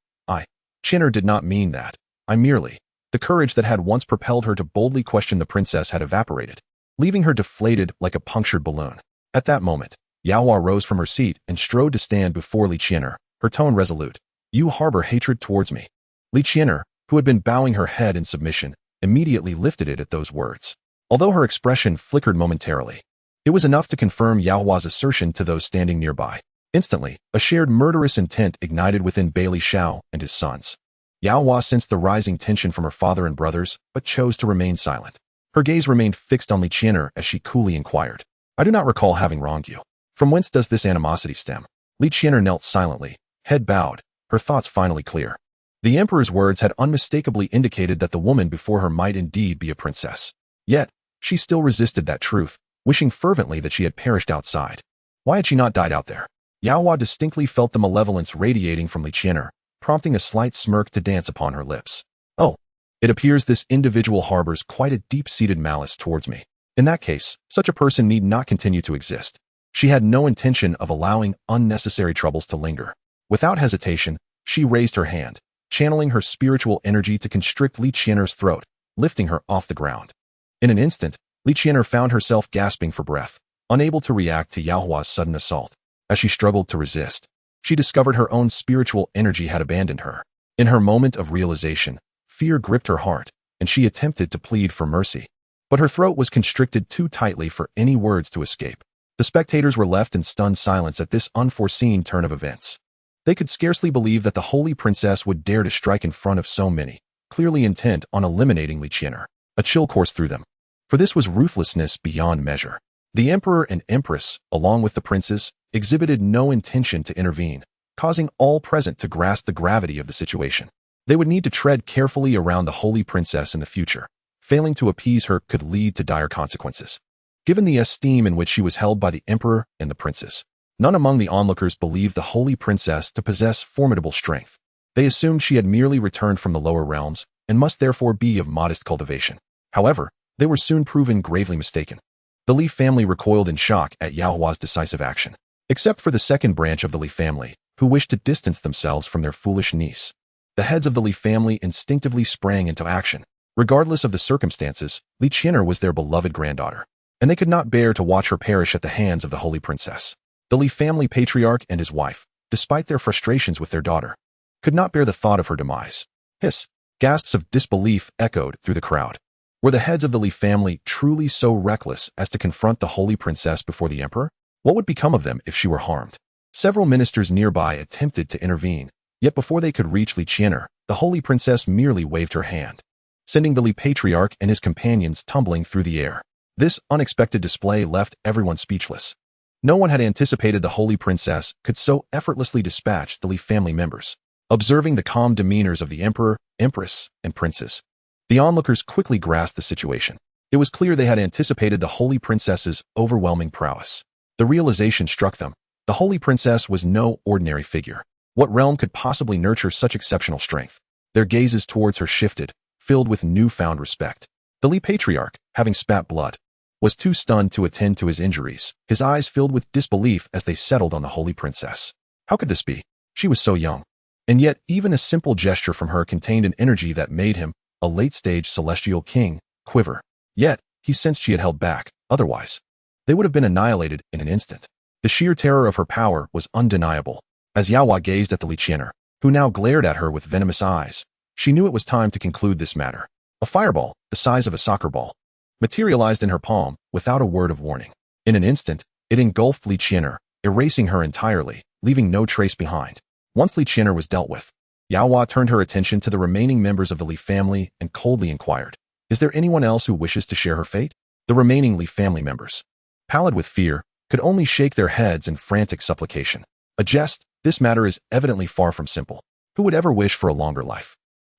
Qian'er did not mean that. I merely..." The courage that had once propelled her to boldly question the princess had evaporated, leaving her deflated like a punctured balloon. At that moment, Yao Hua rose from her seat and strode to stand before Li Qian'er, her tone resolute. "You harbor hatred towards me." Li Qian'er, who had been bowing her head in submission, immediately lifted it at those words. Although her expression flickered momentarily, it was enough to confirm Yao Hua's assertion to those standing nearby. Instantly, a shared murderous intent ignited within Bailey Xiao and his sons. Yao Hua sensed the rising tension from her father and brothers, but chose to remain silent. Her gaze remained fixed on Li Qian'er as she coolly inquired, "I do not recall having wronged you. From whence does this animosity stem?" Li Qian'er knelt silently, head bowed, her thoughts finally clear. The emperor's words had unmistakably indicated that the woman before her might indeed be a princess. Yet, she still resisted that truth, wishing fervently that she had perished outside. Why had she not died out there? Yao Hua distinctly felt the malevolence radiating from Li Qian'er, prompting a slight smirk to dance upon her lips. "Oh, it appears this individual harbors quite a deep-seated malice towards me. In that case, such a person need not continue to exist." She had no intention of allowing unnecessary troubles to linger. Without hesitation, she raised her hand, channeling her spiritual energy to constrict Li Qian'er's throat, lifting her off the ground. In an instant, Li Qian'er found herself gasping for breath, unable to react to Yao Hua's sudden assault. As she struggled to resist, she discovered her own spiritual energy had abandoned her. In her moment of realization, fear gripped her heart, and she attempted to plead for mercy. But her throat was constricted too tightly for any words to escape. The spectators were left in stunned silence at this unforeseen turn of events. They could scarcely believe that the holy princess would dare to strike in front of so many, clearly intent on eliminating Li Qian'er. A chill coursed through them, for this was ruthlessness beyond measure. The emperor and empress, along with the princes, exhibited no intention to intervene, causing all present to grasp the gravity of the situation. They would need to tread carefully around the holy princess in the future. Failing to appease her could lead to dire consequences. Given the esteem in which she was held by the emperor and the princes, none among the onlookers believed the holy princess to possess formidable strength. They assumed she had merely returned from the lower realms and must therefore be of modest cultivation. However, they were soon proven gravely mistaken. The Li family recoiled in shock at Yao Hua's decisive action, except for the second branch of the Li family, who wished to distance themselves from their foolish niece. The heads of the Li family instinctively sprang into action. Regardless of the circumstances, Li Qian'er was their beloved granddaughter, and they could not bear to watch her perish at the hands of the holy princess. The Li family patriarch and his wife, despite their frustrations with their daughter, could not bear the thought of her demise. Hiss! Gasps of disbelief echoed through the crowd. Were the heads of the Li family truly so reckless as to confront the holy princess before the emperor? What would become of them if she were harmed? Several ministers nearby attempted to intervene, yet before they could reach Li Qian'er, the holy princess merely waved her hand, sending the Li patriarch and his companions tumbling through the air. This unexpected display left everyone speechless. No one had anticipated the holy princess could so effortlessly dispatch the Li family members. Observing the calm demeanors of the emperor, empress, and princes, the onlookers quickly grasped the situation. It was clear they had anticipated the holy princess's overwhelming prowess. The realization struck them. The holy princess was no ordinary figure. What realm could possibly nurture such exceptional strength? Their gazes towards her shifted, filled with newfound respect. The Li patriarch, having spat blood, was too stunned to attend to his injuries, his eyes filled with disbelief as they settled on the holy princess. How could this be? She was so young. And yet, even a simple gesture from her contained an energy that made him, a late-stage celestial king, quiver. Yet, he sensed she had held back. Otherwise, they would have been annihilated in an instant. The sheer terror of her power was undeniable. As Yao Hua gazed at the Li Qian'er, who now glared at her with venomous eyes, she knew it was time to conclude this matter. A fireball, the size of a soccer ball, materialized in her palm without a word of warning. In an instant, it engulfed Li Qian'er, erasing her entirely, leaving no trace behind. Once Li Qian'er was dealt with, Yao Hua turned her attention to the remaining members of the Li family and coldly inquired, "Is there anyone else who wishes to share her fate?" The remaining Li family members, pallid with fear, could only shake their heads in frantic supplication. A jest, this matter is evidently far from simple. Who would ever wish for a longer life?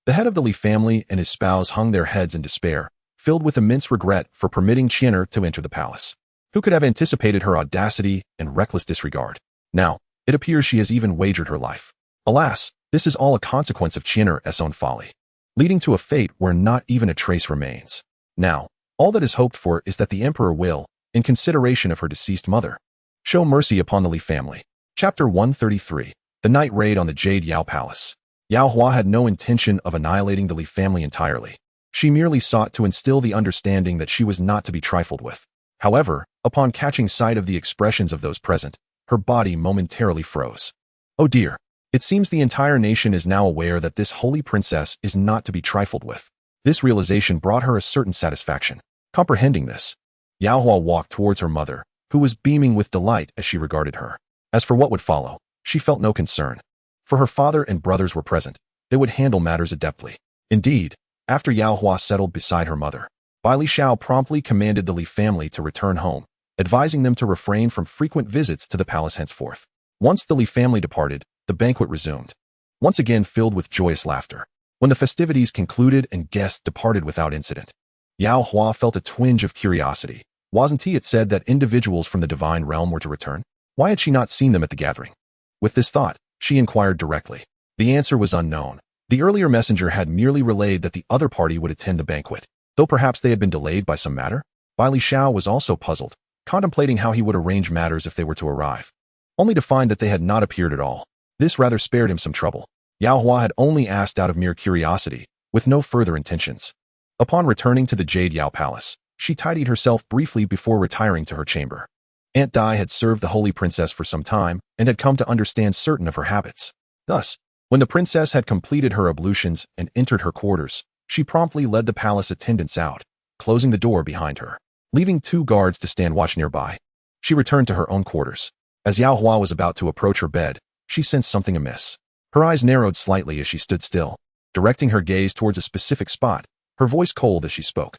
The head of the Li family and his spouse hung their heads in despair, filled with immense regret for permitting Qian'er to enter the palace. Who could have anticipated her audacity and reckless disregard? Now, it appears she has even wagered her life. Alas, this is all a consequence of Qian'er's own folly, leading to a fate where not even a trace remains. Now, all that is hoped for is that the emperor will, in consideration of her deceased mother, show mercy upon the Li family. Chapter 133. The Night Raid on the Jade Yao Palace. Yao Hua had no intention of annihilating the Li family entirely. She merely sought to instill the understanding that she was not to be trifled with. However, upon catching sight of the expressions of those present, her body momentarily froze. Oh dear, it seems the entire nation is now aware that this holy princess is not to be trifled with. This realization brought her a certain satisfaction. Comprehending this, Yao Hua walked towards her mother, who was beaming with delight as she regarded her. As for what would follow, she felt no concern. For her father and brothers were present, they would handle matters adeptly. Indeed, after Yao Hua settled beside her mother, Bai Li Xiao promptly commanded the Li family to return home, advising them to refrain from frequent visits to the palace henceforth. Once the Li family departed, the banquet resumed, once again filled with joyous laughter. When the festivities concluded and guests departed without incident, Yao Hua felt a twinge of curiosity. Wasn't it said that individuals from the divine realm were to return? Why had she not seen them at the gathering? With this thought, she inquired directly. The answer was unknown. The earlier messenger had merely relayed that the other party would attend the banquet, though perhaps they had been delayed by some matter. Bai Li Xiao was also puzzled, contemplating how he would arrange matters if they were to arrive, only to find that they had not appeared at all. This rather spared him some trouble. Yao Hua had only asked out of mere curiosity, with no further intentions. Upon returning to the Jade Yao Palace, she tidied herself briefly before retiring to her chamber. Aunt Dai had served the holy princess for some time and had come to understand certain of her habits. Thus, when the princess had completed her ablutions and entered her quarters, she promptly led the palace attendants out, closing the door behind her, leaving 2 guards to stand watch nearby. She returned to her own quarters. As Yao Hua was about to approach her bed, she sensed something amiss. Her eyes narrowed slightly as she stood still, directing her gaze towards a specific spot, her voice cold as she spoke.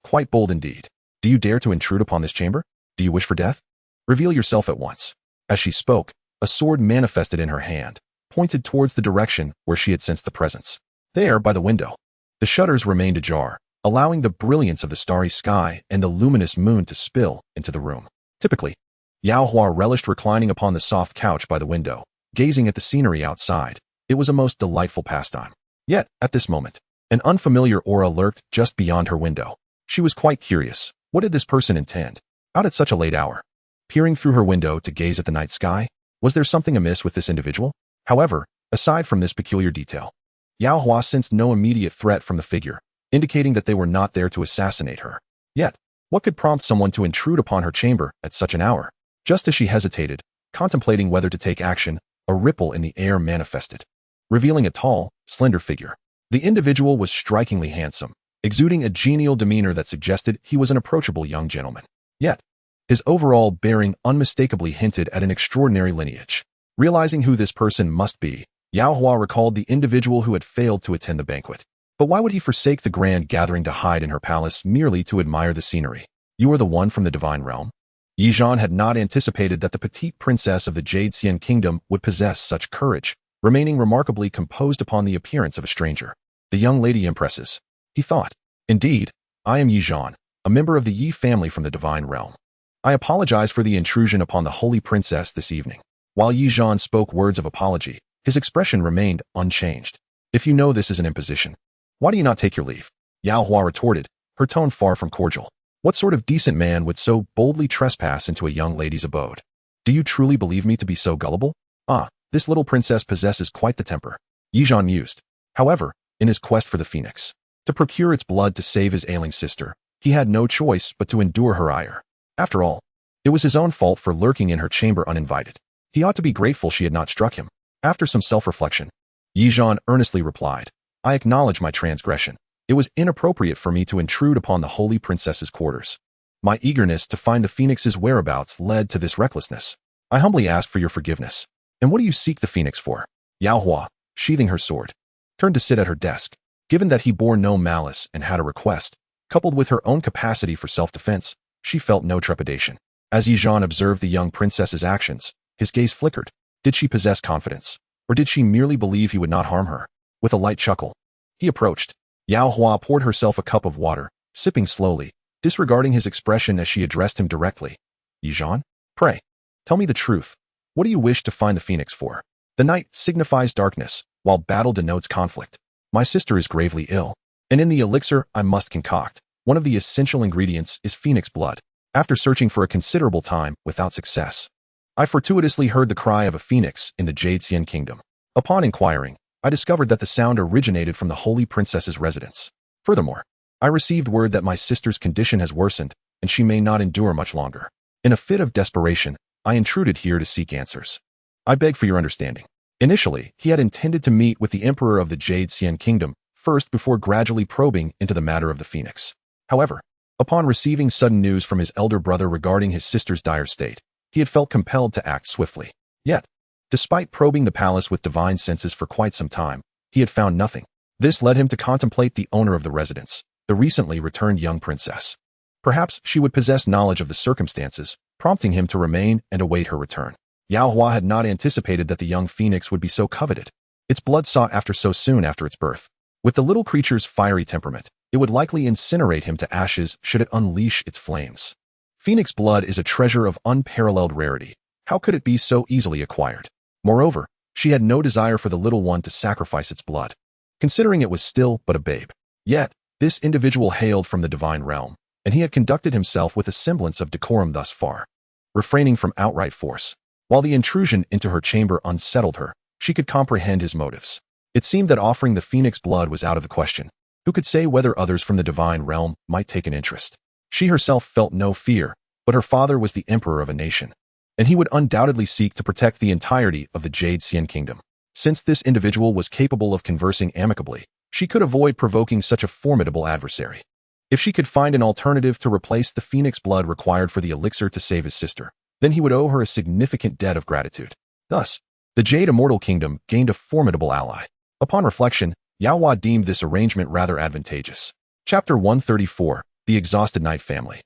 Quite bold indeed. Do you dare to intrude upon this chamber? Do you wish for death? Reveal yourself at once. As she spoke, a sword manifested in her hand, pointed towards the direction where she had sensed the presence. There, by the window. The shutters remained ajar, allowing the brilliance of the starry sky and the luminous moon to spill into the room. Typically, Yao Hua relished reclining upon the soft couch by the window, gazing at the scenery outside. It was a most delightful pastime. Yet, at this moment, an unfamiliar aura lurked just beyond her window. She was quite curious. What did this person intend? Out at such a late hour? Peering through her window to gaze at the night sky? Was there something amiss with this individual? However, aside from this peculiar detail, Yao Hua sensed no immediate threat from the figure, indicating that they were not there to assassinate her. Yet, what could prompt someone to intrude upon her chamber at such an hour? Just as she hesitated, contemplating whether to take action, a ripple in the air manifested, revealing a tall, slender figure. The individual was strikingly handsome, exuding a genial demeanor that suggested he was an approachable young gentleman. Yet, his overall bearing unmistakably hinted at an extraordinary lineage. Realizing who this person must be, Yao Hua recalled the individual who had failed to attend the banquet. But why would he forsake the grand gathering to hide in her palace merely to admire the scenery? You are the one from the divine realm? Yi Zhan had not anticipated that the petite princess of the Jade Xian Kingdom would possess such courage, remaining remarkably composed upon the appearance of a stranger. The young lady impresses, he thought. Indeed, I am Yi Zhan, a member of the Yi family from the divine realm. I apologize for the intrusion upon the holy princess this evening. While Yi Zhan spoke words of apology, his expression remained unchanged. If you know this is an imposition, why do you not take your leave? Yao Hua retorted, her tone far from cordial. What sort of decent man would so boldly trespass into a young lady's abode? Do you truly believe me to be so gullible? Ah, this little princess possesses quite the temper. Yi Zhan mused. However, in his quest for the phoenix, to procure its blood to save his ailing sister, he had no choice but to endure her ire. After all, it was his own fault for lurking in her chamber uninvited. He ought to be grateful she had not struck him. After some self-reflection, Yi Zhan earnestly replied, I acknowledge my transgression. It was inappropriate for me to intrude upon the holy princess's quarters. My eagerness to find the phoenix's whereabouts led to this recklessness. I humbly ask for your forgiveness. And what do you seek the phoenix for? Yao Hua, sheathing her sword, turned to sit at her desk. Given that he bore no malice and had a request, coupled with her own capacity for self-defense, she felt no trepidation. As Yi Zhan observed the young princess's actions, his gaze flickered. Did she possess confidence? Or did she merely believe he would not harm her? With a light chuckle, he approached. Yao Hua poured herself a cup of water, sipping slowly, disregarding his expression as she addressed him directly. Yi Zhan, pray, tell me the truth. What do you wish to find the phoenix for? The night signifies darkness, while battle denotes conflict. My sister is gravely ill, and in the elixir I must concoct, one of the essential ingredients is phoenix blood. After searching for a considerable time without success, I fortuitously heard the cry of a phoenix in the Jade Xian Kingdom. Upon inquiring, I discovered that the sound originated from the holy princess's residence. Furthermore, I received word that my sister's condition has worsened, and she may not endure much longer. In a fit of desperation, I intruded here to seek answers. I beg for your understanding. Initially, he had intended to meet with the emperor of the Jade Xian Kingdom first before gradually probing into the matter of the phoenix. However, upon receiving sudden news from his elder brother regarding his sister's dire state, he had felt compelled to act swiftly. Yet, despite probing the palace with divine senses for quite some time, he had found nothing. This led him to contemplate the owner of the residence, the recently returned young princess. Perhaps she would possess knowledge of the circumstances, prompting him to remain and await her return. Yao Hua had not anticipated that the young phoenix would be so coveted, its blood sought after so soon after its birth. With the little creature's fiery temperament, it would likely incinerate him to ashes should it unleash its flames. Phoenix blood is a treasure of unparalleled rarity. How could it be so easily acquired? Moreover, she had no desire for the little one to sacrifice its blood, considering it was still but a babe. Yet, this individual hailed from the divine realm, and he had conducted himself with a semblance of decorum thus far, refraining from outright force. While the intrusion into her chamber unsettled her, she could comprehend his motives. It seemed that offering the phoenix blood was out of the question. Who could say whether others from the divine realm might take an interest? She herself felt no fear, but her father was the emperor of a nation, and he would undoubtedly seek to protect the entirety of the Jade Xian Kingdom. Since this individual was capable of conversing amicably, she could avoid provoking such a formidable adversary. If she could find an alternative to replace the phoenix blood required for the elixir to save his sister, then he would owe her a significant debt of gratitude. Thus, the Jade Immortal Kingdom gained a formidable ally. Upon reflection, Yao Hua deemed this arrangement rather advantageous. Chapter 134, The Exhausted Night Family.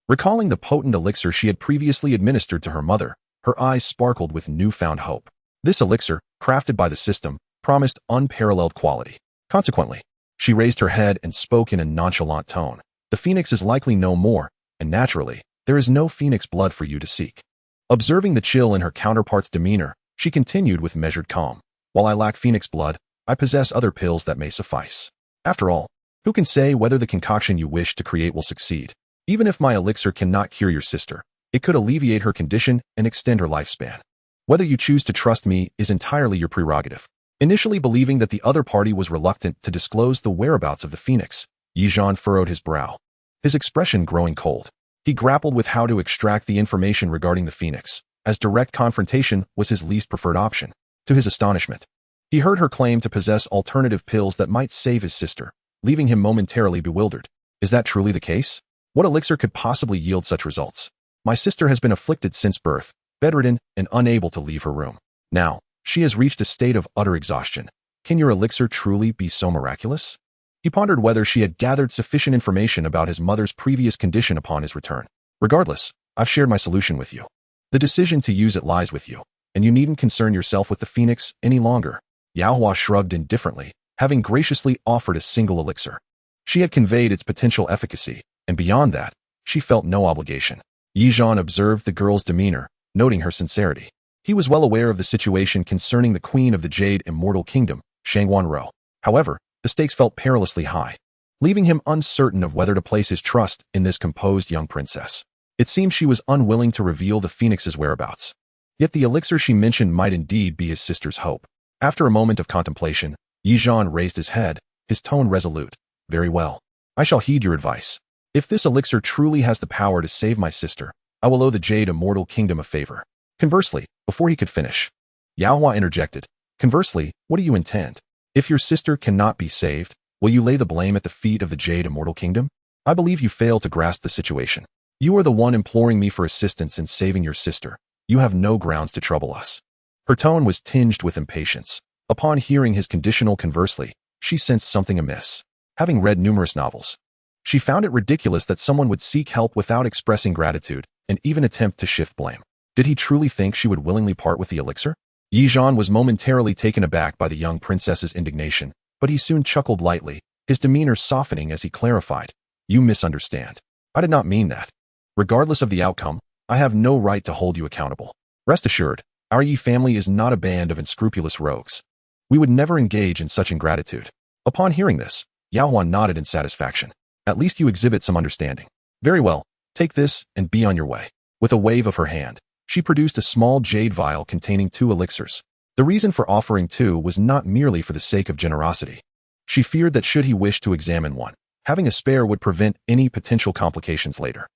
Recalling the potent elixir she had previously administered to her mother, her eyes sparkled with newfound hope. This elixir, crafted by the system, promised unparalleled quality. Consequently, she raised her head and spoke in a nonchalant tone. The phoenix is likely no more, and naturally, there is no phoenix blood for you to seek. Observing the chill in her counterpart's demeanor, she continued with measured calm. While I lack phoenix blood, I possess other pills that may suffice. After all, who can say whether the concoction you wish to create will succeed? Even if my elixir cannot cure your sister, it could alleviate her condition and extend her lifespan. Whether you choose to trust me is entirely your prerogative. Initially believing that the other party was reluctant to disclose the whereabouts of the phoenix, Yizhan furrowed his brow, his expression growing cold. He grappled with how to extract the information regarding the phoenix, as direct confrontation was his least preferred option. To his astonishment, he heard her claim to possess alternative pills that might save his sister, leaving him momentarily bewildered. Is that truly the case? What elixir could possibly yield such results? My sister has been afflicted since birth, bedridden and unable to leave her room. Now, she has reached a state of utter exhaustion. Can your elixir truly be so miraculous? He pondered whether she had gathered sufficient information about his mother's previous condition upon his return. Regardless, I've shared my solution with you. The decision to use it lies with you, and you needn't concern yourself with the phoenix any longer. Yaohua shrugged indifferently, having graciously offered a single elixir. She had conveyed its potential efficacy, and beyond that, she felt no obligation. Yizhan observed the girl's demeanor, noting her sincerity. He was well aware of the situation concerning the Queen of the Jade Immortal Kingdom, Xianxiadrama. However, the stakes felt perilously high, leaving him uncertain of whether to place his trust in this composed young princess. It seemed she was unwilling to reveal the phoenix's whereabouts. Yet the elixir she mentioned might indeed be his sister's hope. After a moment of contemplation, Yizhan raised his head, his tone resolute. Very well. I shall heed your advice. If this elixir truly has the power to save my sister, I will owe the Jade Immortal Kingdom a favor. Conversely, before he could finish, Yaohua interjected. Conversely, what do you intend? If your sister cannot be saved, will you lay the blame at the feet of the Jade Immortal Kingdom? I believe you fail to grasp the situation. You are the one imploring me for assistance in saving your sister. You have no grounds to trouble us. Her tone was tinged with impatience. Upon hearing his conditional conversely, she sensed something amiss. Having read numerous novels, she found it ridiculous that someone would seek help without expressing gratitude and even attempt to shift blame. Did he truly think she would willingly part with the elixir? Yizhan was momentarily taken aback by the young princess's indignation, but he soon chuckled lightly, his demeanor softening as he clarified. You misunderstand. I did not mean that. Regardless of the outcome, I have no right to hold you accountable. Rest assured, our Yi family is not a band of unscrupulous rogues. We would never engage in such ingratitude. Upon hearing this, Yaohua nodded in satisfaction. At least you exhibit some understanding. Very well, take this and be on your way. With a wave of her hand, she produced a small jade vial containing 2 elixirs. The reason for offering 2 was not merely for the sake of generosity. She feared that should he wish to examine one, having a spare would prevent any potential complications later.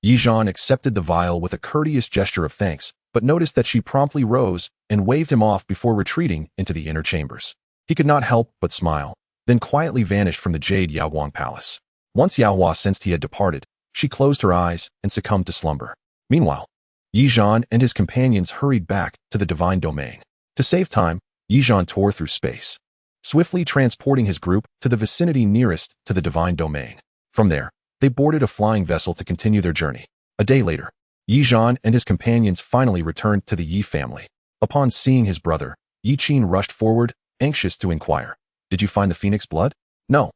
Yizhan accepted the vial with a courteous gesture of thanks, but noticed that she promptly rose and waved him off before retreating into the inner chambers. He could not help but smile, then quietly vanished from the Jade Yaoguang Palace. Once Yaohua sensed he had departed, she closed her eyes and succumbed to slumber. Meanwhile, Yizhan and his companions hurried back to the divine domain. To save time, Yizhan tore through space, swiftly transporting his group to the vicinity nearest to the divine domain. From there, they boarded a flying vessel to continue their journey. A day later, Yizhan and his companions finally returned to the Yi family. Upon seeing his brother, Yiqin rushed forward, anxious to inquire. Did you find the phoenix blood? No.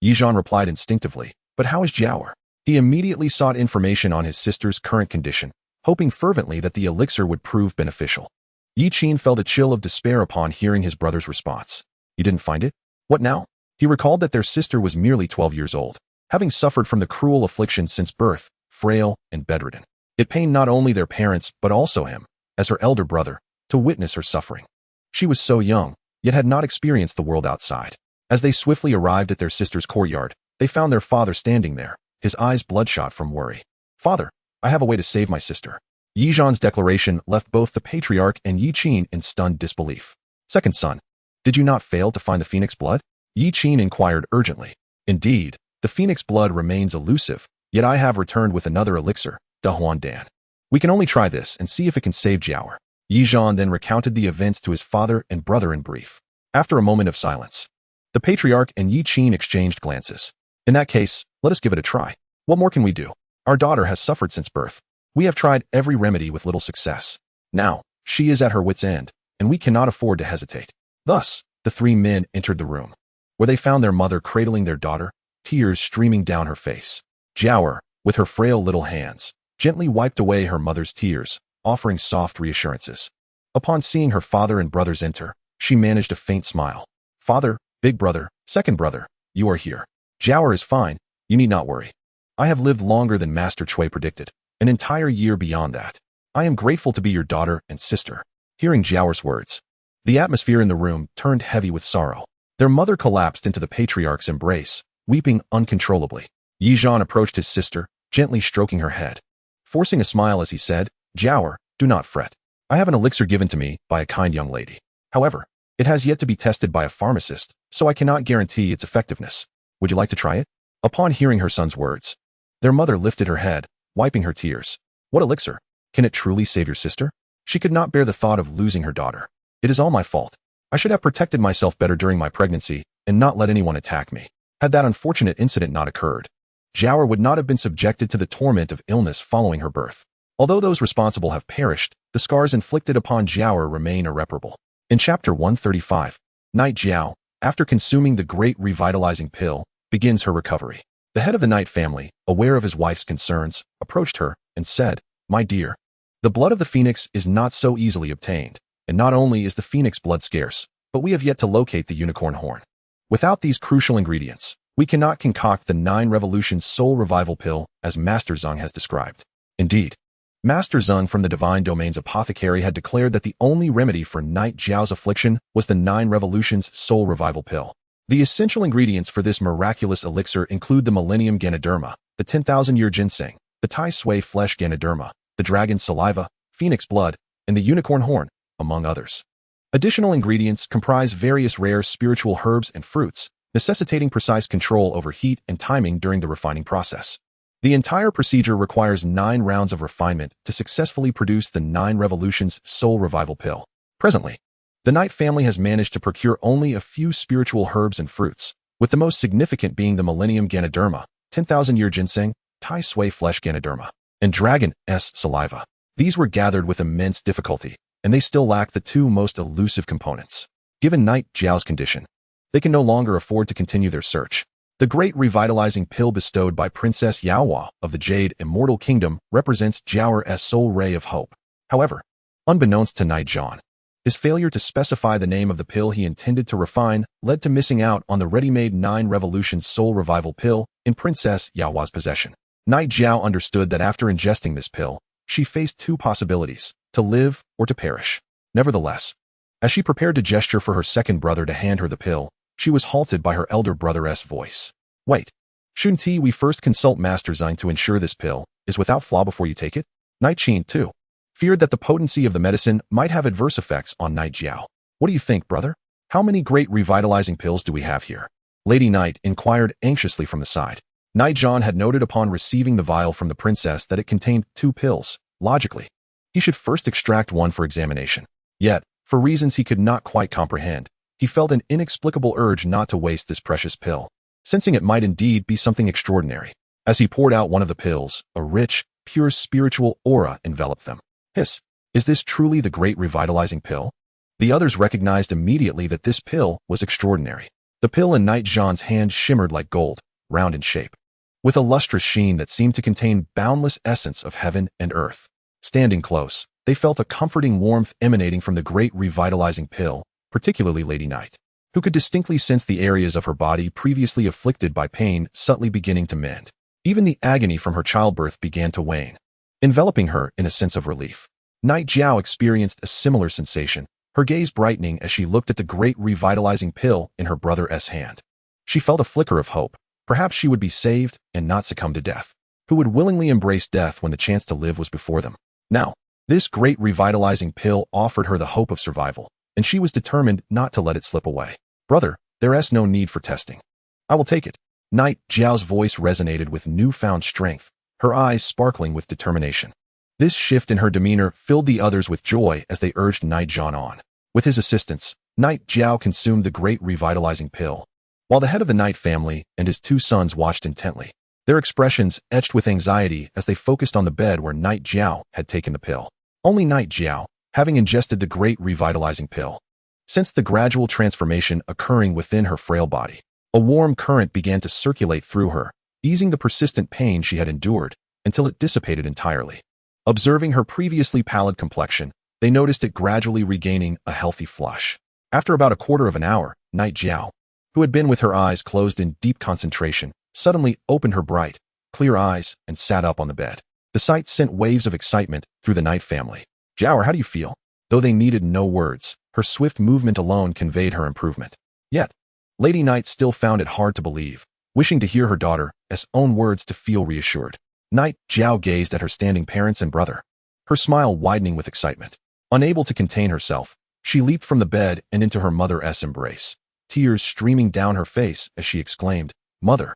Yizhan replied instinctively. But how is Jiaoer? He immediately sought information on his sister's current condition, hoping fervently that the elixir would prove beneficial. Yiqin felt a chill of despair upon hearing his brother's response. You didn't find it? What now? He recalled that their sister was merely 12 years old, having suffered from the cruel affliction since birth, frail and bedridden. It pained not only their parents but also him, as her elder brother, to witness her suffering. She was so young, yet had not experienced the world outside. As they swiftly arrived at their sister's courtyard, they found their father standing there, his eyes bloodshot from worry. Father, I have a way to save my sister. Yizhan's declaration left both the patriarch and Yiqin in stunned disbelief. Second son, did you not fail to find the phoenix blood? Yiqin inquired urgently. Indeed, the phoenix blood remains elusive, yet I have returned with another elixir, Dahuan Dan. We can only try this and see if it can save Jiaoer. Yizhan then recounted the events to his father and brother in brief. After a moment of silence, the patriarch and Yiqin exchanged glances. In that case, let us give it a try. What more can we do? Our daughter has suffered since birth. We have tried every remedy with little success. Now, she is at her wit's end, and we cannot afford to hesitate. Thus, the three men entered the room, where they found their mother cradling their daughter, tears streaming down her face. Jiao, with her frail little hands, gently wiped away her mother's tears, offering soft reassurances. Upon seeing her father and brothers enter, she managed a faint smile. Father, big brother, second brother, you are here. Jiao is fine, you need not worry. I have lived longer than Master Cui predicted, an entire year beyond that. I am grateful to be your daughter and sister. Hearing Jiao's words, the atmosphere in the room turned heavy with sorrow. Their mother collapsed into the patriarch's embrace, weeping uncontrollably. Yi Zhan approached his sister, gently stroking her head. Forcing a smile as he said, Jiao, do not fret. I have an elixir given to me by a kind young lady. However, it has yet to be tested by a pharmacist, so I cannot guarantee its effectiveness. Would you like to try it? Upon hearing her son's words, their mother lifted her head, wiping her tears. What elixir? Can it truly save your sister? She could not bear the thought of losing her daughter. It is all my fault. I should have protected myself better during my pregnancy and not let anyone attack me. Had that unfortunate incident not occurred, Jiao would not have been subjected to the torment of illness following her birth. Although those responsible have perished, the scars inflicted upon Jiao remain irreparable. In Chapter 135, Night Jiao, after consuming the great revitalizing pill, begins her recovery. The head of the Knight family, aware of his wife's concerns, approached her and said, My dear, the blood of the phoenix is not so easily obtained, and not only is the phoenix blood scarce, but we have yet to locate the unicorn horn. Without these crucial ingredients, we cannot concoct the 9 Revolutions Soul Revival Pill as Master Zeng has described. Indeed, Master Zeng from the Divine Domain's apothecary had declared that the only remedy for Night Jiao's affliction was the 9 Revolutions Soul Revival Pill. The essential ingredients for this miraculous elixir include the Millennium Ganoderma, the 10,000-year ginseng, the Tai Sui flesh Ganoderma, the dragon saliva, phoenix blood, and the unicorn horn, among others. Additional ingredients comprise various rare spiritual herbs and fruits, necessitating precise control over heat and timing during the refining process. The entire procedure requires 9 rounds of refinement to successfully produce the 9 Revolutions Soul Revival Pill. Presently, the Knight family has managed to procure only a few spiritual herbs and fruits, with the most significant being the Millennium Ganoderma, 10,000-year ginseng, Tai Sui flesh Ganoderma, and dragon saliva. These were gathered with immense difficulty, and they still lack the 2 most elusive components. Given Night Jiao's condition, they can no longer afford to continue their search. The great revitalizing pill bestowed by Princess Yaohua of the Jade Immortal Kingdom represents Jiao's sole ray of hope. However, unbeknownst to Night Zhan, his failure to specify the name of the pill he intended to refine led to missing out on the ready-made 9 Revolutions Soul Revival Pill in Princess Yaohua's possession. Night Jiao understood that after ingesting this pill, she faced 2 possibilities, to live or to perish. Nevertheless, as she prepared to gesture for her second brother to hand her the pill, she was halted by her elder brother's voice. Wait, shouldn't we first consult Master Zeng to ensure this pill is without flaw before you take it? Night Qin, too, feared that the potency of the medicine might have adverse effects on Night Jiao. What do you think, brother? How many great revitalizing pills do we have here? Lady Night inquired anxiously from the side. Night Zhan had noted upon receiving the vial from the princess that it contained 2 pills. Logically, he should first extract one for examination. Yet, for reasons he could not quite comprehend, he felt an inexplicable urge not to waste this precious pill, sensing it might indeed be something extraordinary. As he poured out one of the pills, a rich, pure spiritual aura enveloped them. Hiss, is this truly the great revitalizing pill? The others recognized immediately that this pill was extraordinary. The pill in Night Zhan's hand shimmered like gold, round in shape, with a lustrous sheen that seemed to contain boundless essence of heaven and earth. Standing close, they felt a comforting warmth emanating from the great revitalizing pill, particularly Lady Night, who could distinctly sense the areas of her body previously afflicted by pain subtly beginning to mend. Even the agony from her childbirth began to wane, enveloping her in a sense of relief. Night Jiao experienced a similar sensation, her gaze brightening as she looked at the great revitalizing pill in her brother's hand. She felt a flicker of hope. Perhaps she would be saved and not succumb to death. Who would willingly embrace death when the chance to live was before them? Now, this great revitalizing pill offered her the hope of survival, and she was determined not to let it slip away. Brother, there's no need for testing. I will take it. Night Jiao's voice resonated with newfound strength, her eyes sparkling with determination. This shift in her demeanor filled the others with joy as they urged Night Zhan on. With his assistance, Night Jiao consumed the great revitalizing pill, while the head of the Knight family and his 2 sons watched intently, their expressions etched with anxiety as they focused on the bed where Night Jiao had taken the pill. Only Night Jiao having ingested the great revitalizing pill. Sensed the gradual transformation occurring within her frail body. A warm current began to circulate through her, easing the persistent pain she had endured until it dissipated entirely. Observing her previously pallid complexion, they noticed it gradually regaining a healthy flush. After about a quarter of an hour, Night Jiao, who had been with her eyes closed in deep concentration, suddenly opened her bright, clear eyes and sat up on the bed. The sight sent waves of excitement through the Night family. "Jiao, how do you feel?" Though they needed no words, her swift movement alone conveyed her improvement. Yet, Lady Night still found it hard to believe, wishing to hear her daughter's own words to feel reassured. Night Jiao gazed at her standing parents and brother, her smile widening with excitement. Unable to contain herself, she leaped from the bed and into her mother's embrace, tears streaming down her face as she exclaimed, "Mother,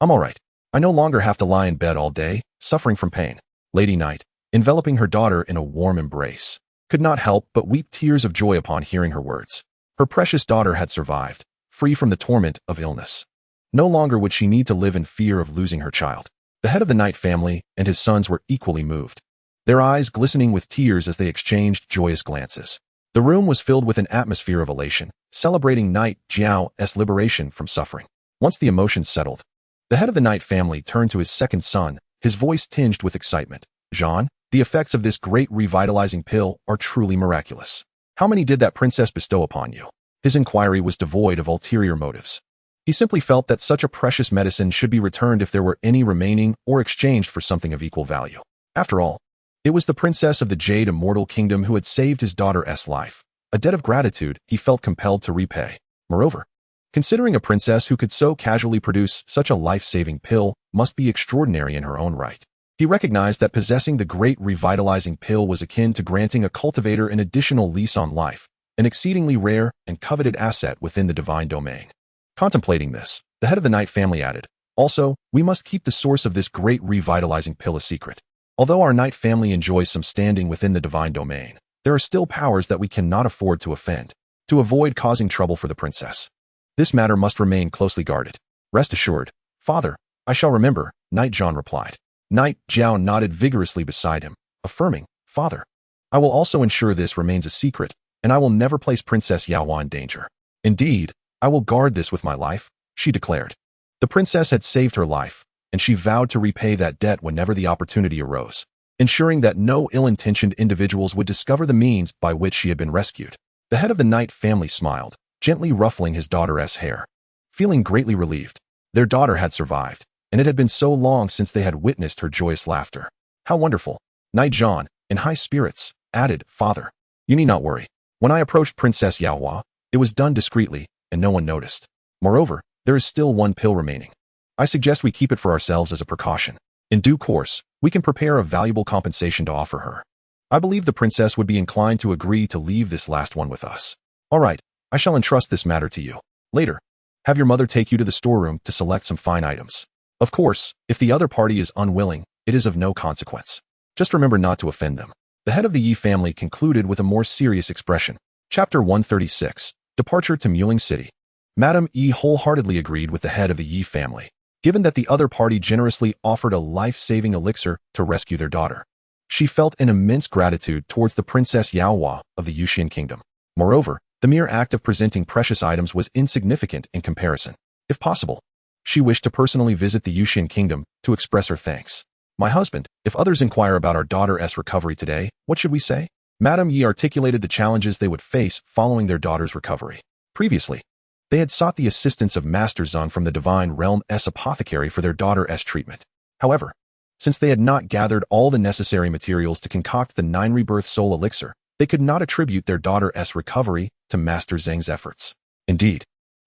I'm all right. I no longer have to lie in bed all day, suffering from pain." Lady Night, enveloping her daughter in a warm embrace, could not help but weep tears of joy upon hearing her words. Her precious daughter had survived, free from the torment of illness. No longer would she need to live in fear of losing her child. The head of the Night family and his sons were equally moved, their eyes glistening with tears as they exchanged joyous glances. The room was filled with an atmosphere of elation, celebrating Night Jiao's liberation from suffering. Once the emotions settled, the head of the Night family turned to his second son, his voice tinged with excitement. "Jean, the effects of this great revitalizing pill are truly miraculous. How many did that princess bestow upon you?" His inquiry was devoid of ulterior motives. He simply felt that such a precious medicine should be returned if there were any remaining or exchanged for something of equal value. After all, it was the princess of the Jade Immortal Kingdom who had saved his daughter's life, a debt of gratitude he felt compelled to repay. Moreover, considering a princess who could so casually produce such a life-saving pill must be extraordinary in her own right. He recognized that possessing the great revitalizing pill was akin to granting a cultivator an additional lease on life, an exceedingly rare and coveted asset within the divine domain. Contemplating this, the head of the Night family added, "Also, we must keep the source of this great revitalizing pill a secret. Although our Night family enjoys some standing within the divine domain, there are still powers that we cannot afford to offend, to avoid causing trouble for the princess. This matter must remain closely guarded." "Rest assured, Father, I shall remember," Night John replied. Night Jiao nodded vigorously beside him, affirming, "Father, I will also ensure this remains a secret, and I will never place Princess Yaowa in danger. Indeed, I will guard this with my life," she declared. The princess had saved her life, and she vowed to repay that debt whenever the opportunity arose, ensuring that no ill-intentioned individuals would discover the means by which she had been rescued. The head of the Night family smiled, gently ruffling his daughter's hair. Feeling greatly relieved, their daughter had survived, and it had been so long since they had witnessed her joyous laughter. "How wonderful!" Night John, in high spirits, added, "Father, you need not worry. When I approached Princess Yaowa, it was done discreetly, and no one noticed. Moreover, there is still one pill remaining. I suggest we keep it for ourselves as a precaution. In due course, we can prepare a valuable compensation to offer her. I believe the princess would be inclined to agree to leave this last one with us. All right, I shall entrust this matter to you. Later, have your mother take you to the storeroom to select some fine items. Of course, if the other party is unwilling, it is of no consequence. Just remember not to offend them." The head of the Yi family concluded with a more serious expression. Chapter 136. Departure to Muling City. Madame Yi wholeheartedly agreed with the head of the Yi family, given that the other party generously offered a life-saving elixir to rescue their daughter. She felt an immense gratitude towards the Princess Yaowa of the Yunxiao Kingdom. Moreover, the mere act of presenting precious items was insignificant in comparison. If possible, she wished to personally visit the Yunxiao Kingdom to express her thanks. "My husband, if others inquire about our daughter's recovery today, what should we say?" Madame Yi articulated the challenges they would face following their daughter's recovery. Previously, they had sought the assistance of Master Zeng from the Divine Realm's apothecary for their daughter's treatment. However, since they had not gathered all the necessary materials to concoct the 9 rebirth soul elixir, they could not attribute their daughter's recovery to Master Zeng's efforts. Indeed,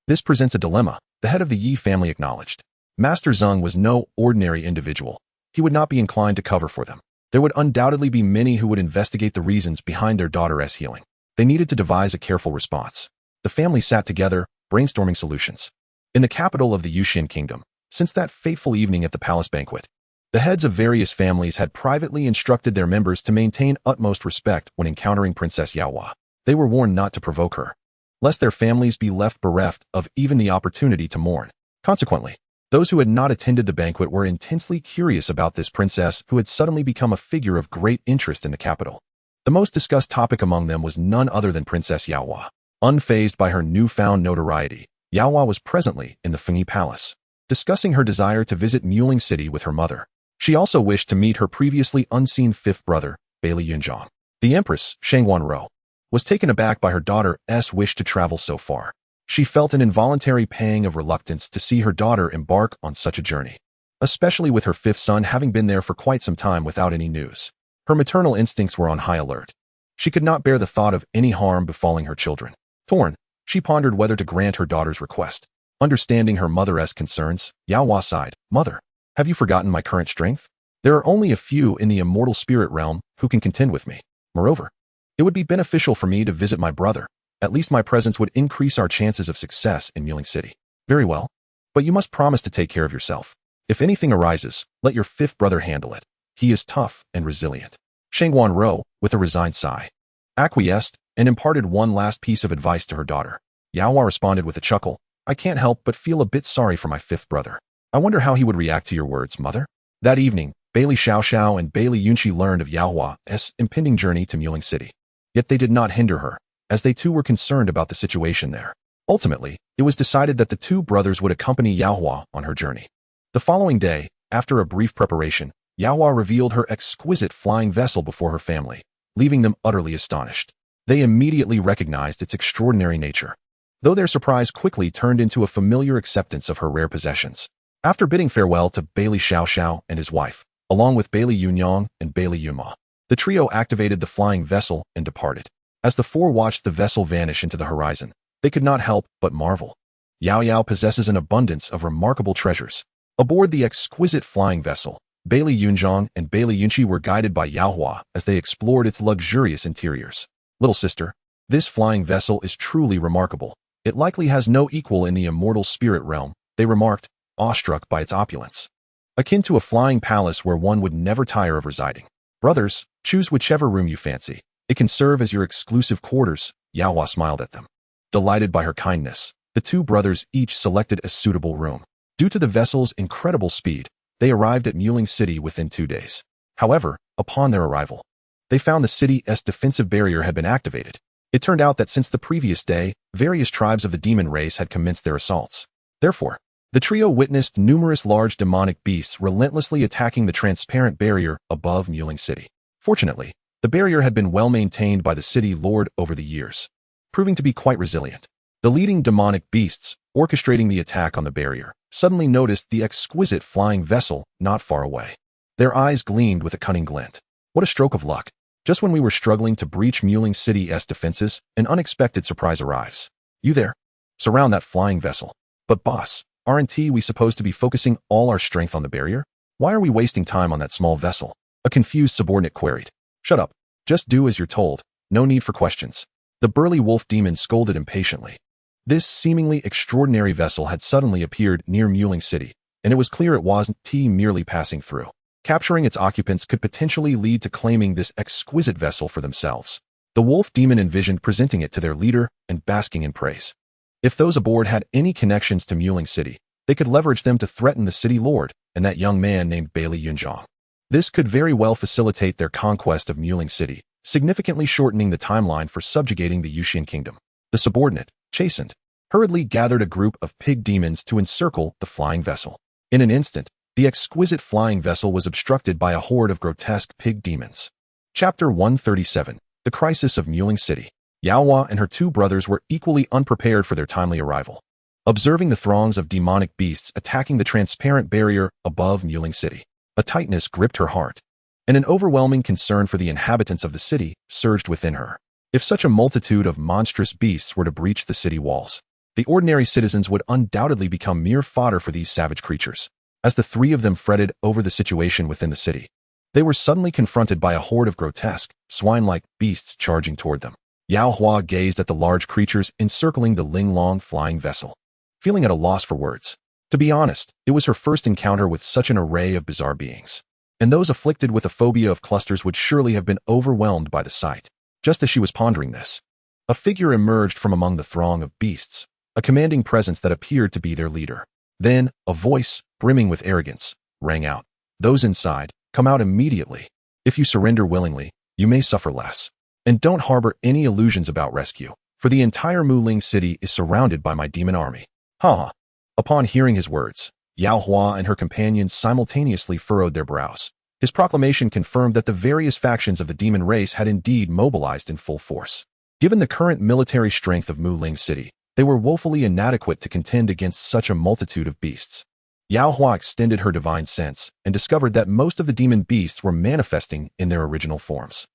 this presents a dilemma, the head of the Yi family acknowledged. Master Zeng was no ordinary individual. He would not be inclined to cover for them. There would undoubtedly be many who would investigate the reasons behind their daughter's healing. They needed to devise a careful response. The family sat together, brainstorming solutions. In the capital of the Yunxiao Kingdom, since that fateful evening at the palace banquet, the heads of various families had privately instructed their members to maintain utmost respect when encountering Princess Yaowa. They were warned not to provoke her, lest their families be left bereft of even the opportunity to mourn. Consequently, those who had not attended the banquet were intensely curious about this princess who had suddenly become a figure of great interest in the capital. The most discussed topic among them was none other than Princess Yaohua. Unfazed by her newfound notoriety, Yaohua was presently in the Fengyi Palace, discussing her desire to visit Muling City with her mother. She also wished to meet her previously unseen fifth brother, Bailey Yunxiao. The Empress, Shangguan was taken aback by her daughter's wish to travel so far. She felt an involuntary pang of reluctance to see her daughter embark on such a journey, especially with her fifth son having been there for quite some time without any news. Her maternal instincts were on high alert. She could not bear the thought of any harm befalling her children. Torn, she pondered whether to grant her daughter's request. Understanding her mother's concerns, Yaohua sighed, "Mother, have you forgotten my current strength? There are only a few in the immortal spirit realm who can contend with me. Moreover, it would be beneficial for me to visit my brother. At least my presence would increase our chances of success in Muling City." "Very well. But you must promise to take care of yourself. If anything arises, let your fifth brother handle it. He is tough and resilient." Shangguan, with a resigned sigh, acquiesced and imparted one last piece of advice to her daughter. Yaohua responded with a chuckle, "I can't help but feel a bit sorry for my fifth brother. I wonder how he would react to your words, mother." That evening, Bailey Xiaoxiao and Bailey Yunxi learned of Yaohua's impending journey to Muling City. Yet they did not hinder her, as they too were concerned about the situation there. Ultimately, it was decided that the two brothers would accompany Yaohua on her journey. The following day, after a brief preparation, Yaohua revealed her exquisite flying vessel before her family, leaving them utterly astonished. They immediately recognized its extraordinary nature, though their surprise quickly turned into a familiar acceptance of her rare possessions. After bidding farewell to Bailey Xiaoxiao and his wife, along with Bailey Yunyang and Bailey Yunma, the trio activated the flying vessel and departed. As the four watched the vessel vanish into the horizon, they could not help but marvel. Yao possesses an abundance of remarkable treasures. Aboard the exquisite flying vessel, Bailey Yunjiang and Bailey Yunqi were guided by Yaohua as they explored its luxurious interiors. "Little sister, this flying vessel is truly remarkable. It likely has no equal in the immortal spirit realm," they remarked, awestruck by its opulence. "Akin to a flying palace where one would never tire of residing. Brothers, choose whichever room you fancy. It can serve as your exclusive quarters." Yaohua smiled at them. Delighted by her kindness, the two brothers each selected a suitable room. Due to the vessel's incredible speed, they arrived at Muling City within 2 days. However, upon their arrival, they found the city's defensive barrier had been activated. It turned out that since the previous day, various tribes of the demon race had commenced their assaults. Therefore, the trio witnessed numerous large demonic beasts relentlessly attacking the transparent barrier above Muling City. Fortunately, the barrier had been well maintained by the city lord over the years, proving to be quite resilient. The leading demonic beasts, orchestrating the attack on the barrier, suddenly noticed the exquisite flying vessel not far away. Their eyes gleamed with a cunning glint. "What a stroke of luck. Just when we were struggling to breach Muling City's defenses, an unexpected surprise arrives. You there? Surround that flying vessel." "But boss, aren't we supposed to be focusing all our strength on the barrier? Why are we wasting time on that small vessel?" a confused subordinate queried. "Shut up. Just do as you're told. No need for questions." The burly wolf demon scolded impatiently. This seemingly extraordinary vessel had suddenly appeared near Muling City, and it was clear it wasn't merely passing through. Capturing its occupants could potentially lead to claiming this exquisite vessel for themselves. The wolf demon envisioned presenting it to their leader and basking in praise. If those aboard had any connections to Muling City, they could leverage them to threaten the city lord and that young man named Bailey Yunjiang. This could very well facilitate their conquest of Muling City, significantly shortening the timeline for subjugating the Yuxian kingdom. The subordinate, chastened, hurriedly gathered a group of pig demons to encircle the flying vessel. In an instant, the exquisite flying vessel was obstructed by a horde of grotesque pig demons. Chapter 137, The Crisis of Muling City. Yaohua and her two brothers were equally unprepared for their timely arrival. Observing the throngs of demonic beasts attacking the transparent barrier above Muling City, a tightness gripped her heart, and an overwhelming concern for the inhabitants of the city surged within her. If such a multitude of monstrous beasts were to breach the city walls, the ordinary citizens would undoubtedly become mere fodder for these savage creatures. As the three of them fretted over the situation within the city, they were suddenly confronted by a horde of grotesque, swine-like beasts charging toward them. Yaohua gazed at the large creatures encircling the Linglong flying vessel, feeling at a loss for words. To be honest, it was her first encounter with such an array of bizarre beings, and those afflicted with a phobia of clusters would surely have been overwhelmed by the sight. Just as she was pondering this, a figure emerged from among the throng of beasts, a commanding presence that appeared to be their leader. Then, a voice, brimming with arrogance, rang out. "Those inside, come out immediately. If you surrender willingly, you may suffer less." And don't harbor any illusions about rescue, for the entire Muling city is surrounded by my demon army. Ha! Upon hearing his words, Yao Hua and her companions simultaneously furrowed their brows. His proclamation confirmed that the various factions of the demon race had indeed mobilized in full force. Given the current military strength of Muling City, they were woefully inadequate to contend against such a multitude of beasts. Yao Hua extended her divine sense and discovered that most of the demon beasts were manifesting in their original forms.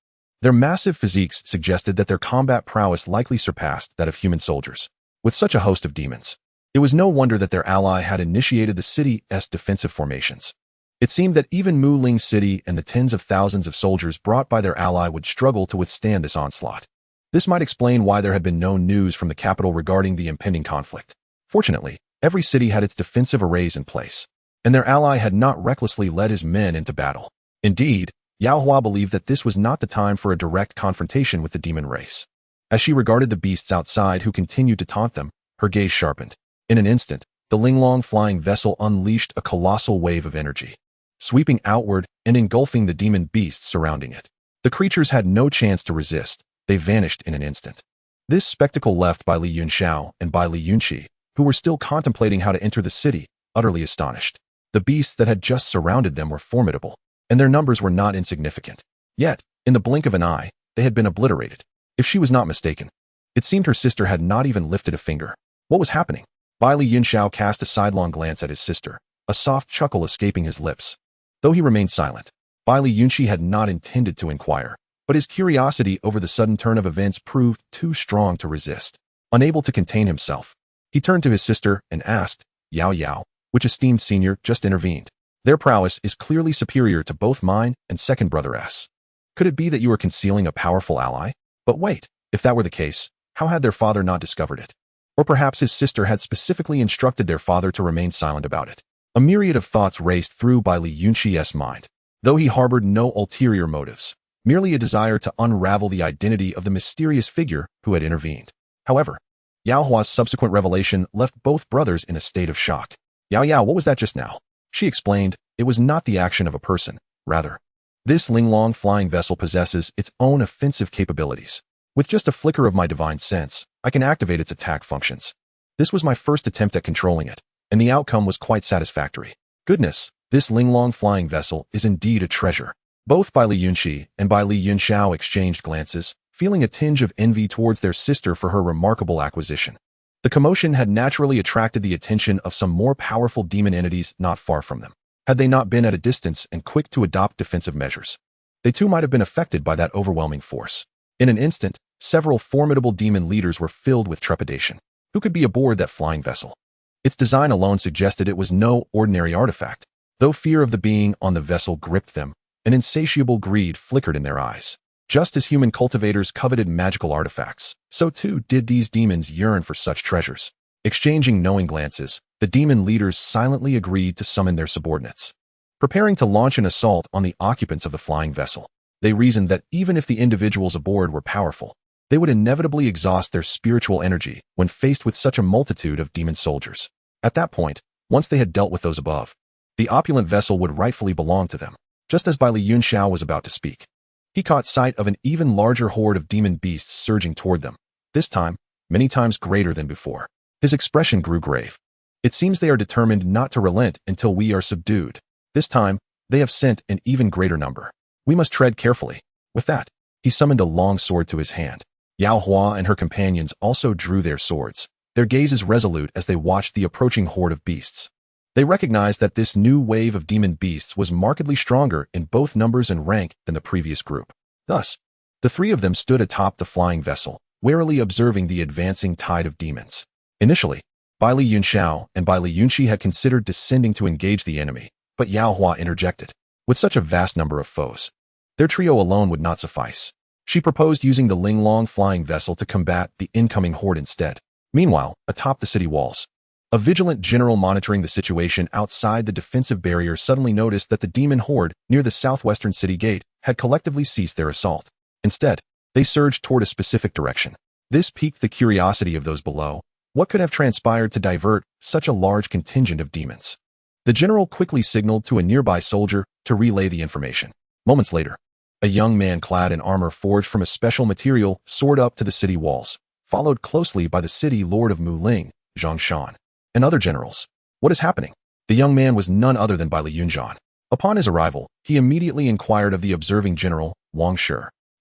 Their massive physiques suggested that their combat prowess likely surpassed that of human soldiers. With such a host of demons, it was no wonder that their ally had initiated the city's defensive formations. It seemed that even Muling City and the tens of thousands of soldiers brought by their ally would struggle to withstand this onslaught. This might explain why there had been no news from the capital regarding the impending conflict. Fortunately, every city had its defensive arrays in place, and their ally had not recklessly led his men into battle. Indeed, Yao Hua believed that this was not the time for a direct confrontation with the demon race. As she regarded the beasts outside who continued to taunt them, her gaze sharpened. In an instant, the Linglong flying vessel unleashed a colossal wave of energy, sweeping outward and engulfing the demon beasts surrounding it. The creatures had no chance to resist. They vanished in an instant. This spectacle left by Li Yunxiao and by Li Yunqi, who were still contemplating how to enter the city, utterly astonished. The beasts that had just surrounded them were formidable, and their numbers were not insignificant. Yet, in the blink of an eye, they had been obliterated. If she was not mistaken, it seemed her sister had not even lifted a finger. What was happening? Bai Li Yunxiao cast a sidelong glance at his sister, a soft chuckle escaping his lips. Though he remained silent, Bai Li Yunqi had not intended to inquire, but his curiosity over the sudden turn of events proved too strong to resist. Unable to contain himself, he turned to his sister and asked, Yao Yao, which esteemed senior just intervened. Their prowess is clearly superior to both mine and second brother S. Could it be that you are concealing a powerful ally? But wait, if that were the case, how had their father not discovered it? Or perhaps his sister had specifically instructed their father to remain silent about it. A myriad of thoughts raced through Bai Li Yunqi's mind, though he harbored no ulterior motives, merely a desire to unravel the identity of the mysterious figure who had intervened. However, Yao Hua's subsequent revelation left both brothers in a state of shock. Yao Yao, what was that just now? She explained, it was not the action of a person, rather. This Linglong flying vessel possesses its own offensive capabilities. With just a flicker of my divine sense, I can activate its attack functions. This was my first attempt at controlling it, and the outcome was quite satisfactory. Goodness, this Linglong flying vessel is indeed a treasure. Both Bai Li Yunqi and Bai Li Yunxiao exchanged glances, feeling a tinge of envy towards their sister for her remarkable acquisition. The commotion had naturally attracted the attention of some more powerful demon entities not far from them. Had they not been at a distance and quick to adopt defensive measures, they too might have been affected by that overwhelming force. In an instant, several formidable demon leaders were filled with trepidation. Who could be aboard that flying vessel? Its design alone suggested it was no ordinary artifact. Though fear of the being on the vessel gripped them, an insatiable greed flickered in their eyes. Just as human cultivators coveted magical artifacts, so too did these demons yearn for such treasures. Exchanging knowing glances, the demon leaders silently agreed to summon their subordinates. Preparing to launch an assault on the occupants of the flying vessel, they reasoned that even if the individuals aboard were powerful, they would inevitably exhaust their spiritual energy when faced with such a multitude of demon soldiers. At that point, once they had dealt with those above, the opulent vessel would rightfully belong to them. Just as Bai Li Yunxiao was about to speak, he caught sight of an even larger horde of demon beasts surging toward them, this time, many times greater than before. His expression grew grave. It seems they are determined not to relent until we are subdued. This time, they have sent an even greater number. We must tread carefully. With that, he summoned a long sword to his hand. Yao Hua and her companions also drew their swords, their gazes resolute as they watched the approaching horde of beasts. They recognized that this new wave of demon beasts was markedly stronger in both numbers and rank than the previous group. Thus, the three of them stood atop the flying vessel, warily observing the advancing tide of demons. Initially, Bai Li Yunxiao and Bai Li Yunqi had considered descending to engage the enemy, but Yao Hua interjected. With such a vast number of foes, their trio alone would not suffice. She proposed using the Linglong flying vessel to combat the incoming horde instead. Meanwhile, atop the city walls, a vigilant general monitoring the situation outside the defensive barrier suddenly noticed that the demon horde near the southwestern city gate had collectively ceased their assault. Instead, they surged toward a specific direction. This piqued the curiosity of those below. What could have transpired to divert such a large contingent of demons? The general quickly signaled to a nearby soldier to relay the information. Moments later, A young man clad in armor forged from a special material soared up to the city walls, followed closely by the city lord of Muling, Zhang Shan, and other generals. What is happening? The young man was none other than Baili Yunxian. Upon his arrival, he immediately inquired of the observing general, Wang Shi.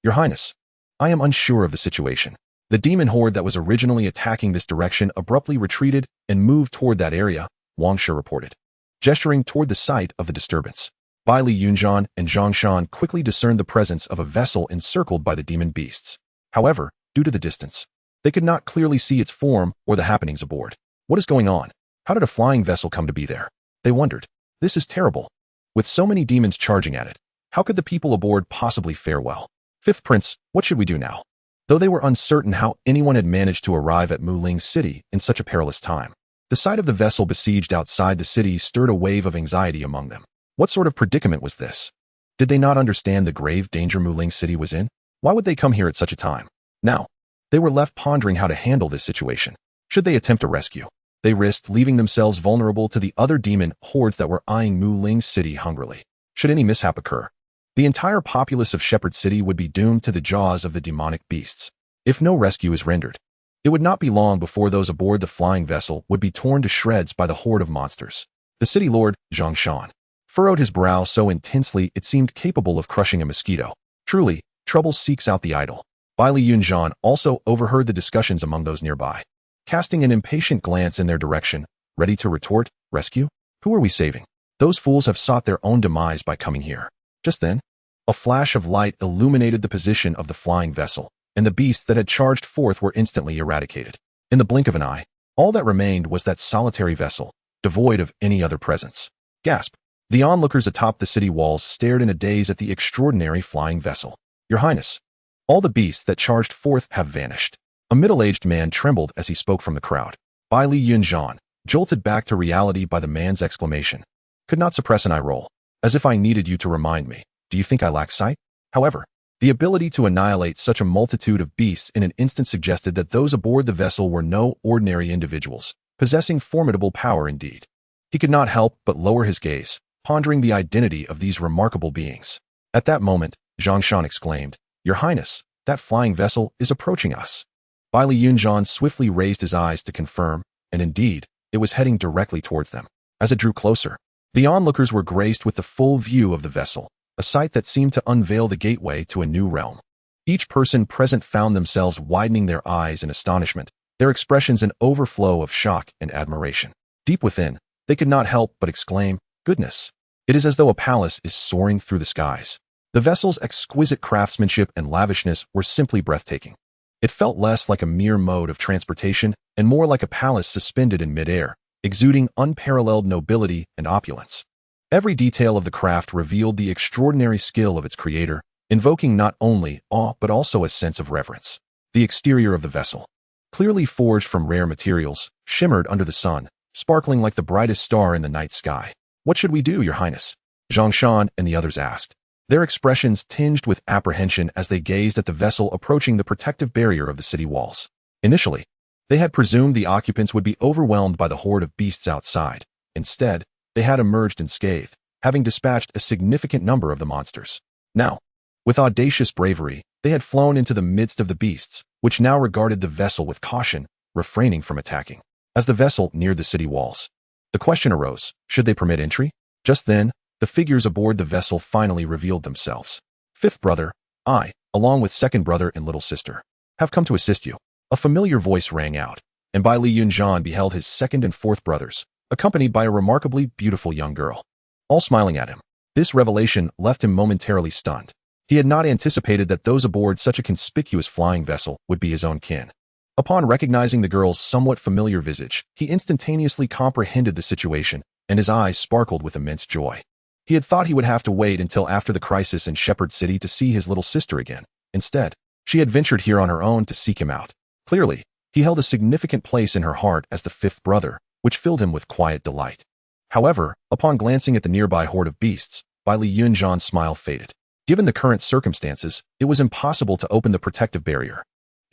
Your Highness, I am unsure of the situation. The demon horde that was originally attacking this direction abruptly retreated and moved toward that area, Wang Shi reported, gesturing toward the site of the disturbance. Baili Yunxian and Zhang Shan quickly discerned the presence of a vessel encircled by the demon beasts. However, due to the distance, they could not clearly see its form or the happenings aboard. What is going on? How did a flying vessel come to be there? They wondered. This is terrible. With so many demons charging at it, how could the people aboard possibly fare well? Fifth Prince, what should we do now? Though they were uncertain how anyone had managed to arrive at Muling City in such a perilous time, the sight of the vessel besieged outside the city stirred a wave of anxiety among them. What sort of predicament was this? Did they not understand the grave danger Muling City was in? Why would they come here at such a time? Now, they were left pondering how to handle this situation. Should they attempt a rescue? They risked leaving themselves vulnerable to the other demon hordes that were eyeing Muling City hungrily. Should any mishap occur, the entire populace of Shepherd City would be doomed to the jaws of the demonic beasts. If no rescue is rendered, it would not be long before those aboard the flying vessel would be torn to shreds by the horde of monsters. The city lord, Zhang Shan, furrowed his brow so intensely it seemed capable of crushing a mosquito. Truly, trouble seeks out the idle. Baili Yunxian also overheard the discussions among those nearby, casting an impatient glance in their direction, ready to retort, rescue? Who are we saving? Those fools have sought their own demise by coming here. Just then, a flash of light illuminated the position of the flying vessel, and the beasts that had charged forth were instantly eradicated. In the blink of an eye, all that remained was that solitary vessel, devoid of any other presence. Gasp! The onlookers atop the city walls stared in a daze at the extraordinary flying vessel. Your Highness, all the beasts that charged forth have vanished. A middle-aged man trembled as he spoke from the crowd. Baili Yunxian, jolted back to reality by the man's exclamation, could not suppress an eye roll. As if I needed you to remind me. Do you think I lack sight? However, the ability to annihilate such a multitude of beasts in an instant suggested that those aboard the vessel were no ordinary individuals, possessing formidable power indeed. He could not help but lower his gaze, pondering the identity of these remarkable beings. At that moment, Zhang Shan exclaimed, Your Highness, that flying vessel is approaching us. Baili Yunxian swiftly raised his eyes to confirm, and indeed, it was heading directly towards them. As it drew closer, the onlookers were graced with the full view of the vessel, a sight that seemed to unveil the gateway to a new realm. Each person present found themselves widening their eyes in astonishment, their expressions an overflow of shock and admiration. Deep within, they could not help but exclaim, Goodness! It is as though a palace is soaring through the skies. The vessel's exquisite craftsmanship and lavishness were simply breathtaking. It felt less like a mere mode of transportation and more like a palace suspended in midair, exuding unparalleled nobility and opulence. Every detail of the craft revealed the extraordinary skill of its creator, invoking not only awe but also a sense of reverence. The exterior of the vessel, clearly forged from rare materials, shimmered under the sun, sparkling like the brightest star in the night sky. What should we do, Your Highness? Zhang Shan and the others asked, their expressions tinged with apprehension as they gazed at the vessel approaching the protective barrier of the city walls. Initially, they had presumed the occupants would be overwhelmed by the horde of beasts outside. Instead, they had emerged unscathed, having dispatched a significant number of the monsters. Now, with audacious bravery, they had flown into the midst of the beasts, which now regarded the vessel with caution, refraining from attacking. As the vessel neared the city walls, the question arose, should they permit entry? Just then, the figures aboard the vessel finally revealed themselves. Fifth brother, I, along with second brother and little sister, have come to assist you. A familiar voice rang out, and Baili Yunxian beheld his second and fourth brothers, accompanied by a remarkably beautiful young girl, all smiling at him. This revelation left him momentarily stunned. He had not anticipated that those aboard such a conspicuous flying vessel would be his own kin. Upon recognizing the girl's somewhat familiar visage, he instantaneously comprehended the situation, and his eyes sparkled with immense joy. He had thought he would have to wait until after the crisis in Shepherd City to see his little sister again. Instead, she had ventured here on her own to seek him out. Clearly, he held a significant place in her heart as the fifth brother, which filled him with quiet delight. However, upon glancing at the nearby horde of beasts, Baili Yunxian's smile faded. Given the current circumstances, it was impossible to open the protective barrier.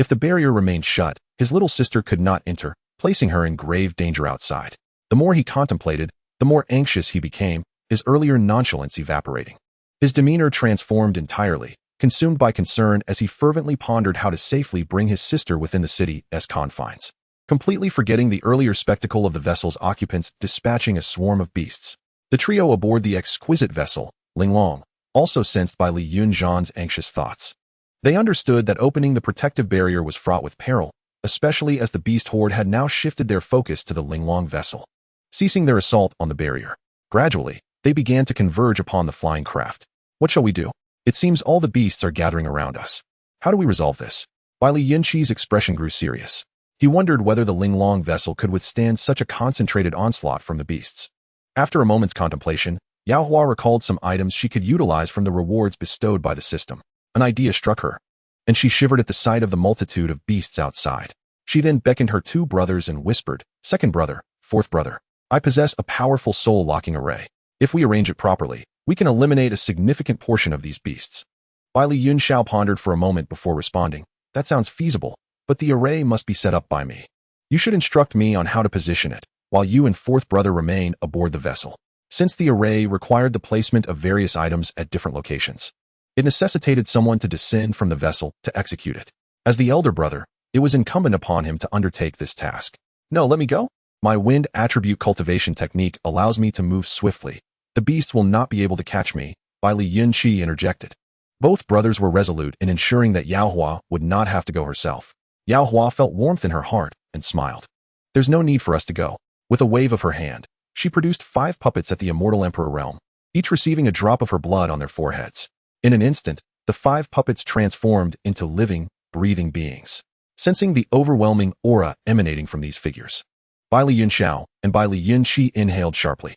If the barrier remained shut, his little sister could not enter, placing her in grave danger outside. The more he contemplated, the more anxious he became, his earlier nonchalance evaporating. His demeanor transformed entirely, consumed by concern as he fervently pondered how to safely bring his sister within the city's confines. Completely forgetting the earlier spectacle of the vessel's occupants dispatching a swarm of beasts, the trio aboard the exquisite vessel, Linglong, also sensed by Li Yunxian's anxious thoughts. They understood that opening the protective barrier was fraught with peril, especially as the beast horde had now shifted their focus to the Linglong vessel. Ceasing their assault on the barrier, gradually, they began to converge upon the flying craft. What shall we do? It seems all the beasts are gathering around us. How do we resolve this? While Li Yunxi's expression grew serious, he wondered whether the Linglong vessel could withstand such a concentrated onslaught from the beasts. After a moment's contemplation, Yao Hua recalled some items she could utilize from the rewards bestowed by the system. An idea struck her, and she shivered at the sight of the multitude of beasts outside. She then beckoned her 2 brothers and whispered, "Second brother, fourth brother, I possess a powerful soul-locking array. If we arrange it properly, we can eliminate a significant portion of these beasts." Li Yunxiao pondered for a moment before responding, "That sounds feasible, but the array must be set up by me. You should instruct me on how to position it, while you and fourth brother remain aboard the vessel." Since the array required the placement of various items at different locations, it necessitated someone to descend from the vessel to execute it. As the elder brother, it was incumbent upon him to undertake this task. "No, let me go. My wind attribute cultivation technique allows me to move swiftly. The beast will not be able to catch me," Li Yunxi interjected. Both brothers were resolute in ensuring that Yao Hua would not have to go herself. Yao Hua felt warmth in her heart and smiled. "There's no need for us to go." With a wave of her hand, she produced 5 puppets at the immortal emperor realm, each receiving a drop of her blood on their foreheads. In an instant, the 5 puppets transformed into living, breathing beings. Sensing the overwhelming aura emanating from these figures, Li Yunxiao and Li Yunxi inhaled sharply.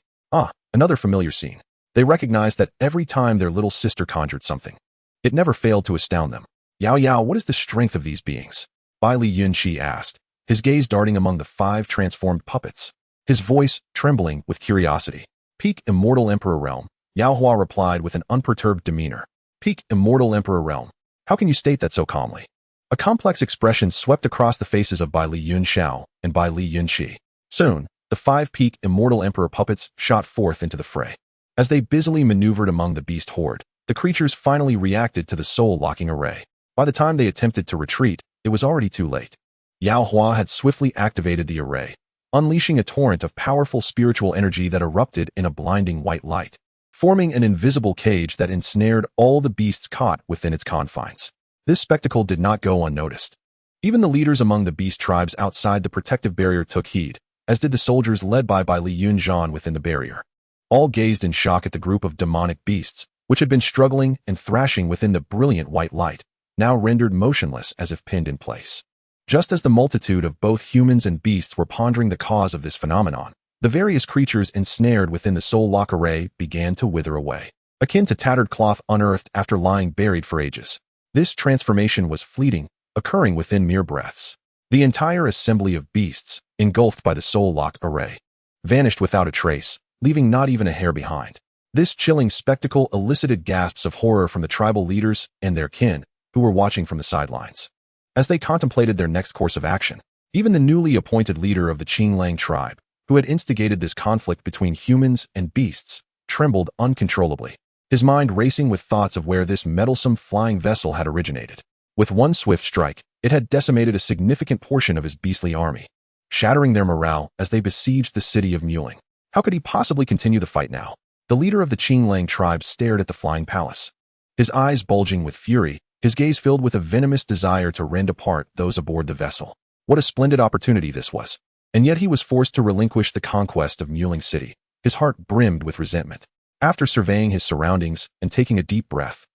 Another familiar scene. They recognized that every time their little sister conjured something, it never failed to astound them. "Yao, what is the strength of these beings?" Li Yunxi asked, his gaze darting among the 5 transformed puppets, his voice trembling with curiosity. "Peak Immortal Emperor Realm," Yao Hua replied with an unperturbed demeanor. "Peak Immortal Emperor Realm. How can you state that so calmly?" A complex expression swept across the faces of Li Yunxiao and Li Yunxi. Soon, the 5 peak Immortal Emperor puppets shot forth into the fray. As they busily maneuvered among the beast horde, the creatures finally reacted to the soul-locking array. By the time they attempted to retreat, it was already too late. Yao Hua had swiftly activated the array, unleashing a torrent of powerful spiritual energy that erupted in a blinding white light, forming an invisible cage that ensnared all the beasts caught within its confines. This spectacle did not go unnoticed. Even the leaders among the beast tribes outside the protective barrier took heed, as did the soldiers led by Li Yunxian within the barrier. All gazed in shock at the group of demonic beasts, which had been struggling and thrashing within the brilliant white light, now rendered motionless as if pinned in place. Just as the multitude of both humans and beasts were pondering the cause of this phenomenon, the various creatures ensnared within the soul lock array began to wither away, akin to tattered cloth unearthed after lying buried for ages. This transformation was fleeting, occurring within mere breaths. The entire assembly of beasts, engulfed by the soul lock array, vanished without a trace, leaving not even a hair behind. This chilling spectacle elicited gasps of horror from the tribal leaders and their kin, who were watching from the sidelines. As they contemplated their next course of action, even the newly appointed leader of the Qinglang tribe, who had instigated this conflict between humans and beasts, trembled uncontrollably, his mind racing with thoughts of where this meddlesome flying vessel had originated. With one swift strike, it had decimated a significant portion of his beastly army, shattering their morale as they besieged the city of Muling. How could he possibly continue the fight now? The leader of the Qinglang tribe stared at the flying palace, his eyes bulging with fury, his gaze filled with a venomous desire to rend apart those aboard the vessel. What a splendid opportunity this was. And yet he was forced to relinquish the conquest of Muling City. His heart brimmed with resentment. After surveying his surroundings and taking a deep breath,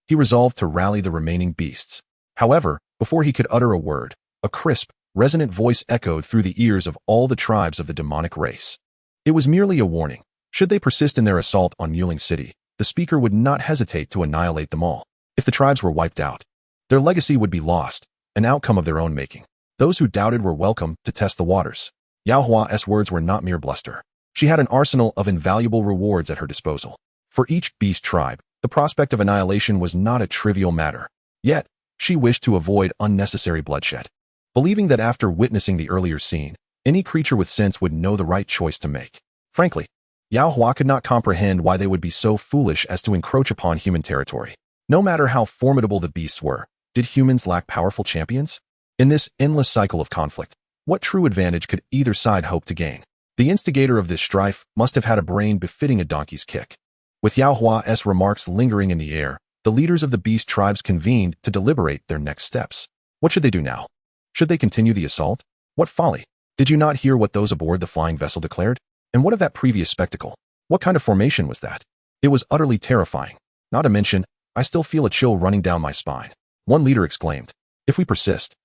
he resolved to rally the remaining beasts. However, before he could utter a word, a crisp, resonant voice echoed through the ears of all the tribes of the demonic race. It was merely a warning. Should they persist in their assault on Muling City, the speaker would not hesitate to annihilate them all. If the tribes were wiped out, their legacy would be lost, an outcome of their own making. Those who doubted were welcome to test the waters. Yao Hua's words were not mere bluster. She had an arsenal of invaluable rewards at her disposal. For each beast tribe, the prospect of annihilation was not a trivial matter. Yet, she wished to avoid unnecessary bloodshed, believing that after witnessing the earlier scene, any creature with sense would know the right choice to make. Frankly, Yao Hua could not comprehend why they would be so foolish as to encroach upon human territory. No matter how formidable the beasts were, did humans lack powerful champions? In this endless cycle of conflict, what true advantage could either side hope to gain? The instigator of this strife must have had a brain befitting a donkey's kick. With Yao Hua's remarks lingering in the air, the leaders of the beast tribes convened to deliberate their next steps. What should they do now? Should they continue the assault? What folly! Did you not hear what those aboard the flying vessel declared? And what of that previous spectacle? What kind of formation was that? It was utterly terrifying. Not to mention, I still feel a chill running down my spine. One leader exclaimed, "If we persist,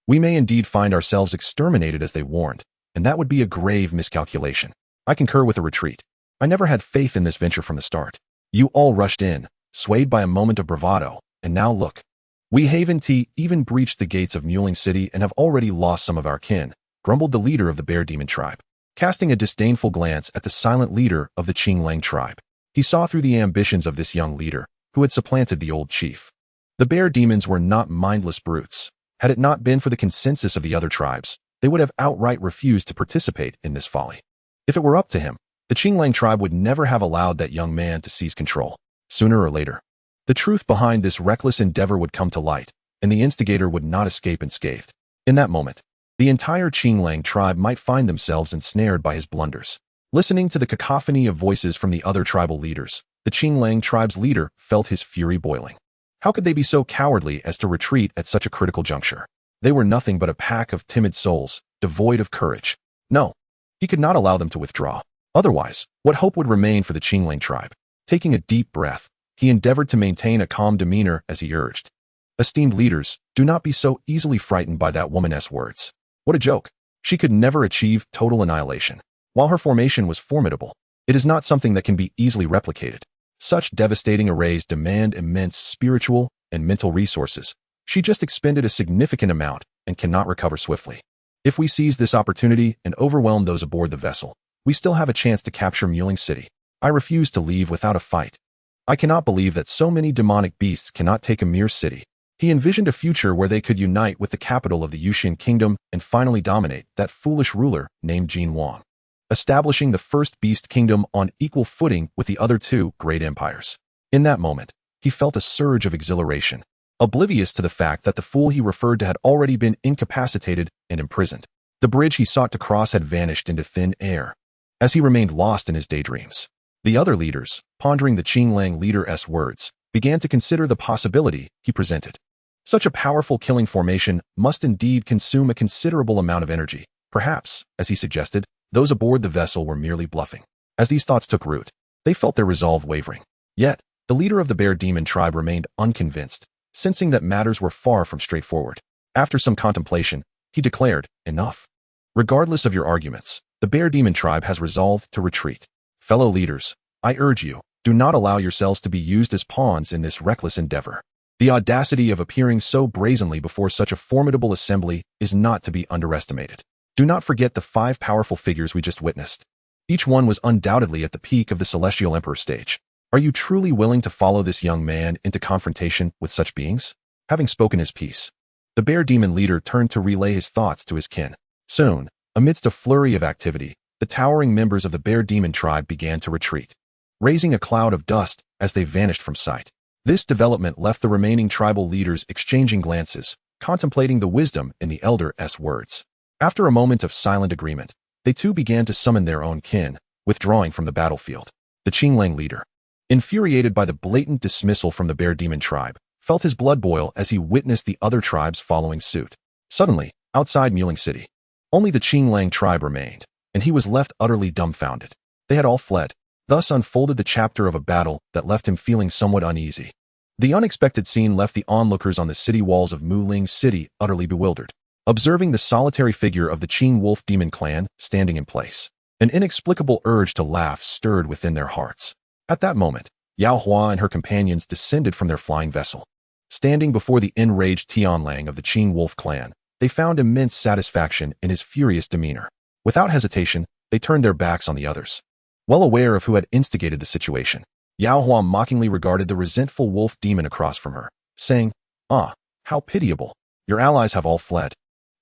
we may indeed find ourselves exterminated as they warned, and that would be a grave miscalculation. I concur with a retreat. I never had faith in this venture from the start. You all rushed in, swayed by a moment of bravado, and now look. We haven't even breached the gates of Muling City and have already lost some of our kin," grumbled the leader of the bear demon tribe. Casting a disdainful glance at the silent leader of the Qinglang tribe, he saw through the ambitions of this young leader, who had supplanted the old chief. The bear demons were not mindless brutes. Had it not been for the consensus of the other tribes, they would have outright refused to participate in this folly. If it were up to him, the Qinglang tribe would never have allowed that young man to seize control. Sooner or later, the truth behind this reckless endeavor would come to light, and the instigator would not escape unscathed. In that moment, the entire Qinglang tribe might find themselves ensnared by his blunders. Listening to the cacophony of voices from the other tribal leaders, the Qinglang tribe's leader felt his fury boiling. How could they be so cowardly as to retreat at such a critical juncture? They were nothing but a pack of timid souls, devoid of courage. No, he could not allow them to withdraw. Otherwise, what hope would remain for the Qinglang tribe? Taking a deep breath, he endeavored to maintain a calm demeanor as he urged, "Esteemed leaders, do not be so easily frightened by that woman's words. What a joke. She could never achieve total annihilation. While her formation was formidable, it is not something that can be easily replicated. Such devastating arrays demand immense spiritual and mental resources. She just expended a significant amount and cannot recover swiftly. If we seize this opportunity and overwhelm those aboard the vessel, we still have a chance to capture Muling City. I refuse to leave without a fight. I cannot believe that so many demonic beasts cannot take a mere city." He envisioned a future where they could unite with the capital of the Yuxian kingdom and finally dominate that foolish ruler named Jin Wang, establishing the first beast kingdom on equal footing with the other two great empires. In that moment, he felt a surge of exhilaration, oblivious to the fact that the fool he referred to had already been incapacitated and imprisoned. The bridge he sought to cross had vanished into thin air, as he remained lost in his daydreams. The other leaders, pondering the Qinglang leader's words, began to consider the possibility he presented. Such a powerful killing formation must indeed consume a considerable amount of energy. Perhaps, as he suggested, those aboard the vessel were merely bluffing. As these thoughts took root, they felt their resolve wavering. Yet, the leader of the bear demon tribe remained unconvinced, sensing that matters were far from straightforward. After some contemplation, he declared, "Enough. Regardless of your arguments, the bear demon tribe has resolved to retreat. Fellow leaders, I urge you, do not allow yourselves to be used as pawns in this reckless endeavor. The audacity of appearing so brazenly before such a formidable assembly is not to be underestimated. Do not forget the 5 powerful figures we just witnessed. Each one was undoubtedly at the peak of the Celestial Emperor stage. Are you truly willing to follow this young man into confrontation with such beings?" Having spoken his piece, the bear demon leader turned to relay his thoughts to his kin. Soon, amidst a flurry of activity, the towering members of the bear demon tribe began to retreat, raising a cloud of dust as they vanished from sight. This development left the remaining tribal leaders exchanging glances, contemplating the wisdom in the elder's words. After a moment of silent agreement, they too began to summon their own kin, withdrawing from the battlefield. The Qinglang leader, infuriated by the blatant dismissal from the bear demon tribe, felt his blood boil as he witnessed the other tribes following suit. Suddenly, outside Muling City, only the Qinglang tribe remained, and he was left utterly dumbfounded. They had all fled. Thus unfolded the chapter of a battle that left him feeling somewhat uneasy. The unexpected scene left the onlookers on the city walls of Muling City utterly bewildered, observing the solitary figure of the Qing Wolf demon clan standing in place. An inexplicable urge to laugh stirred within their hearts. At that moment, Yao Hua and her companions descended from their flying vessel. Standing before the enraged Tianlang of the Qing Wolf clan, they found immense satisfaction in his furious demeanor. Without hesitation, they turned their backs on the others. Well aware of who had instigated the situation, Yao Hua mockingly regarded the resentful wolf demon across from her, saying, "Ah, how pitiable. Your allies have all fled,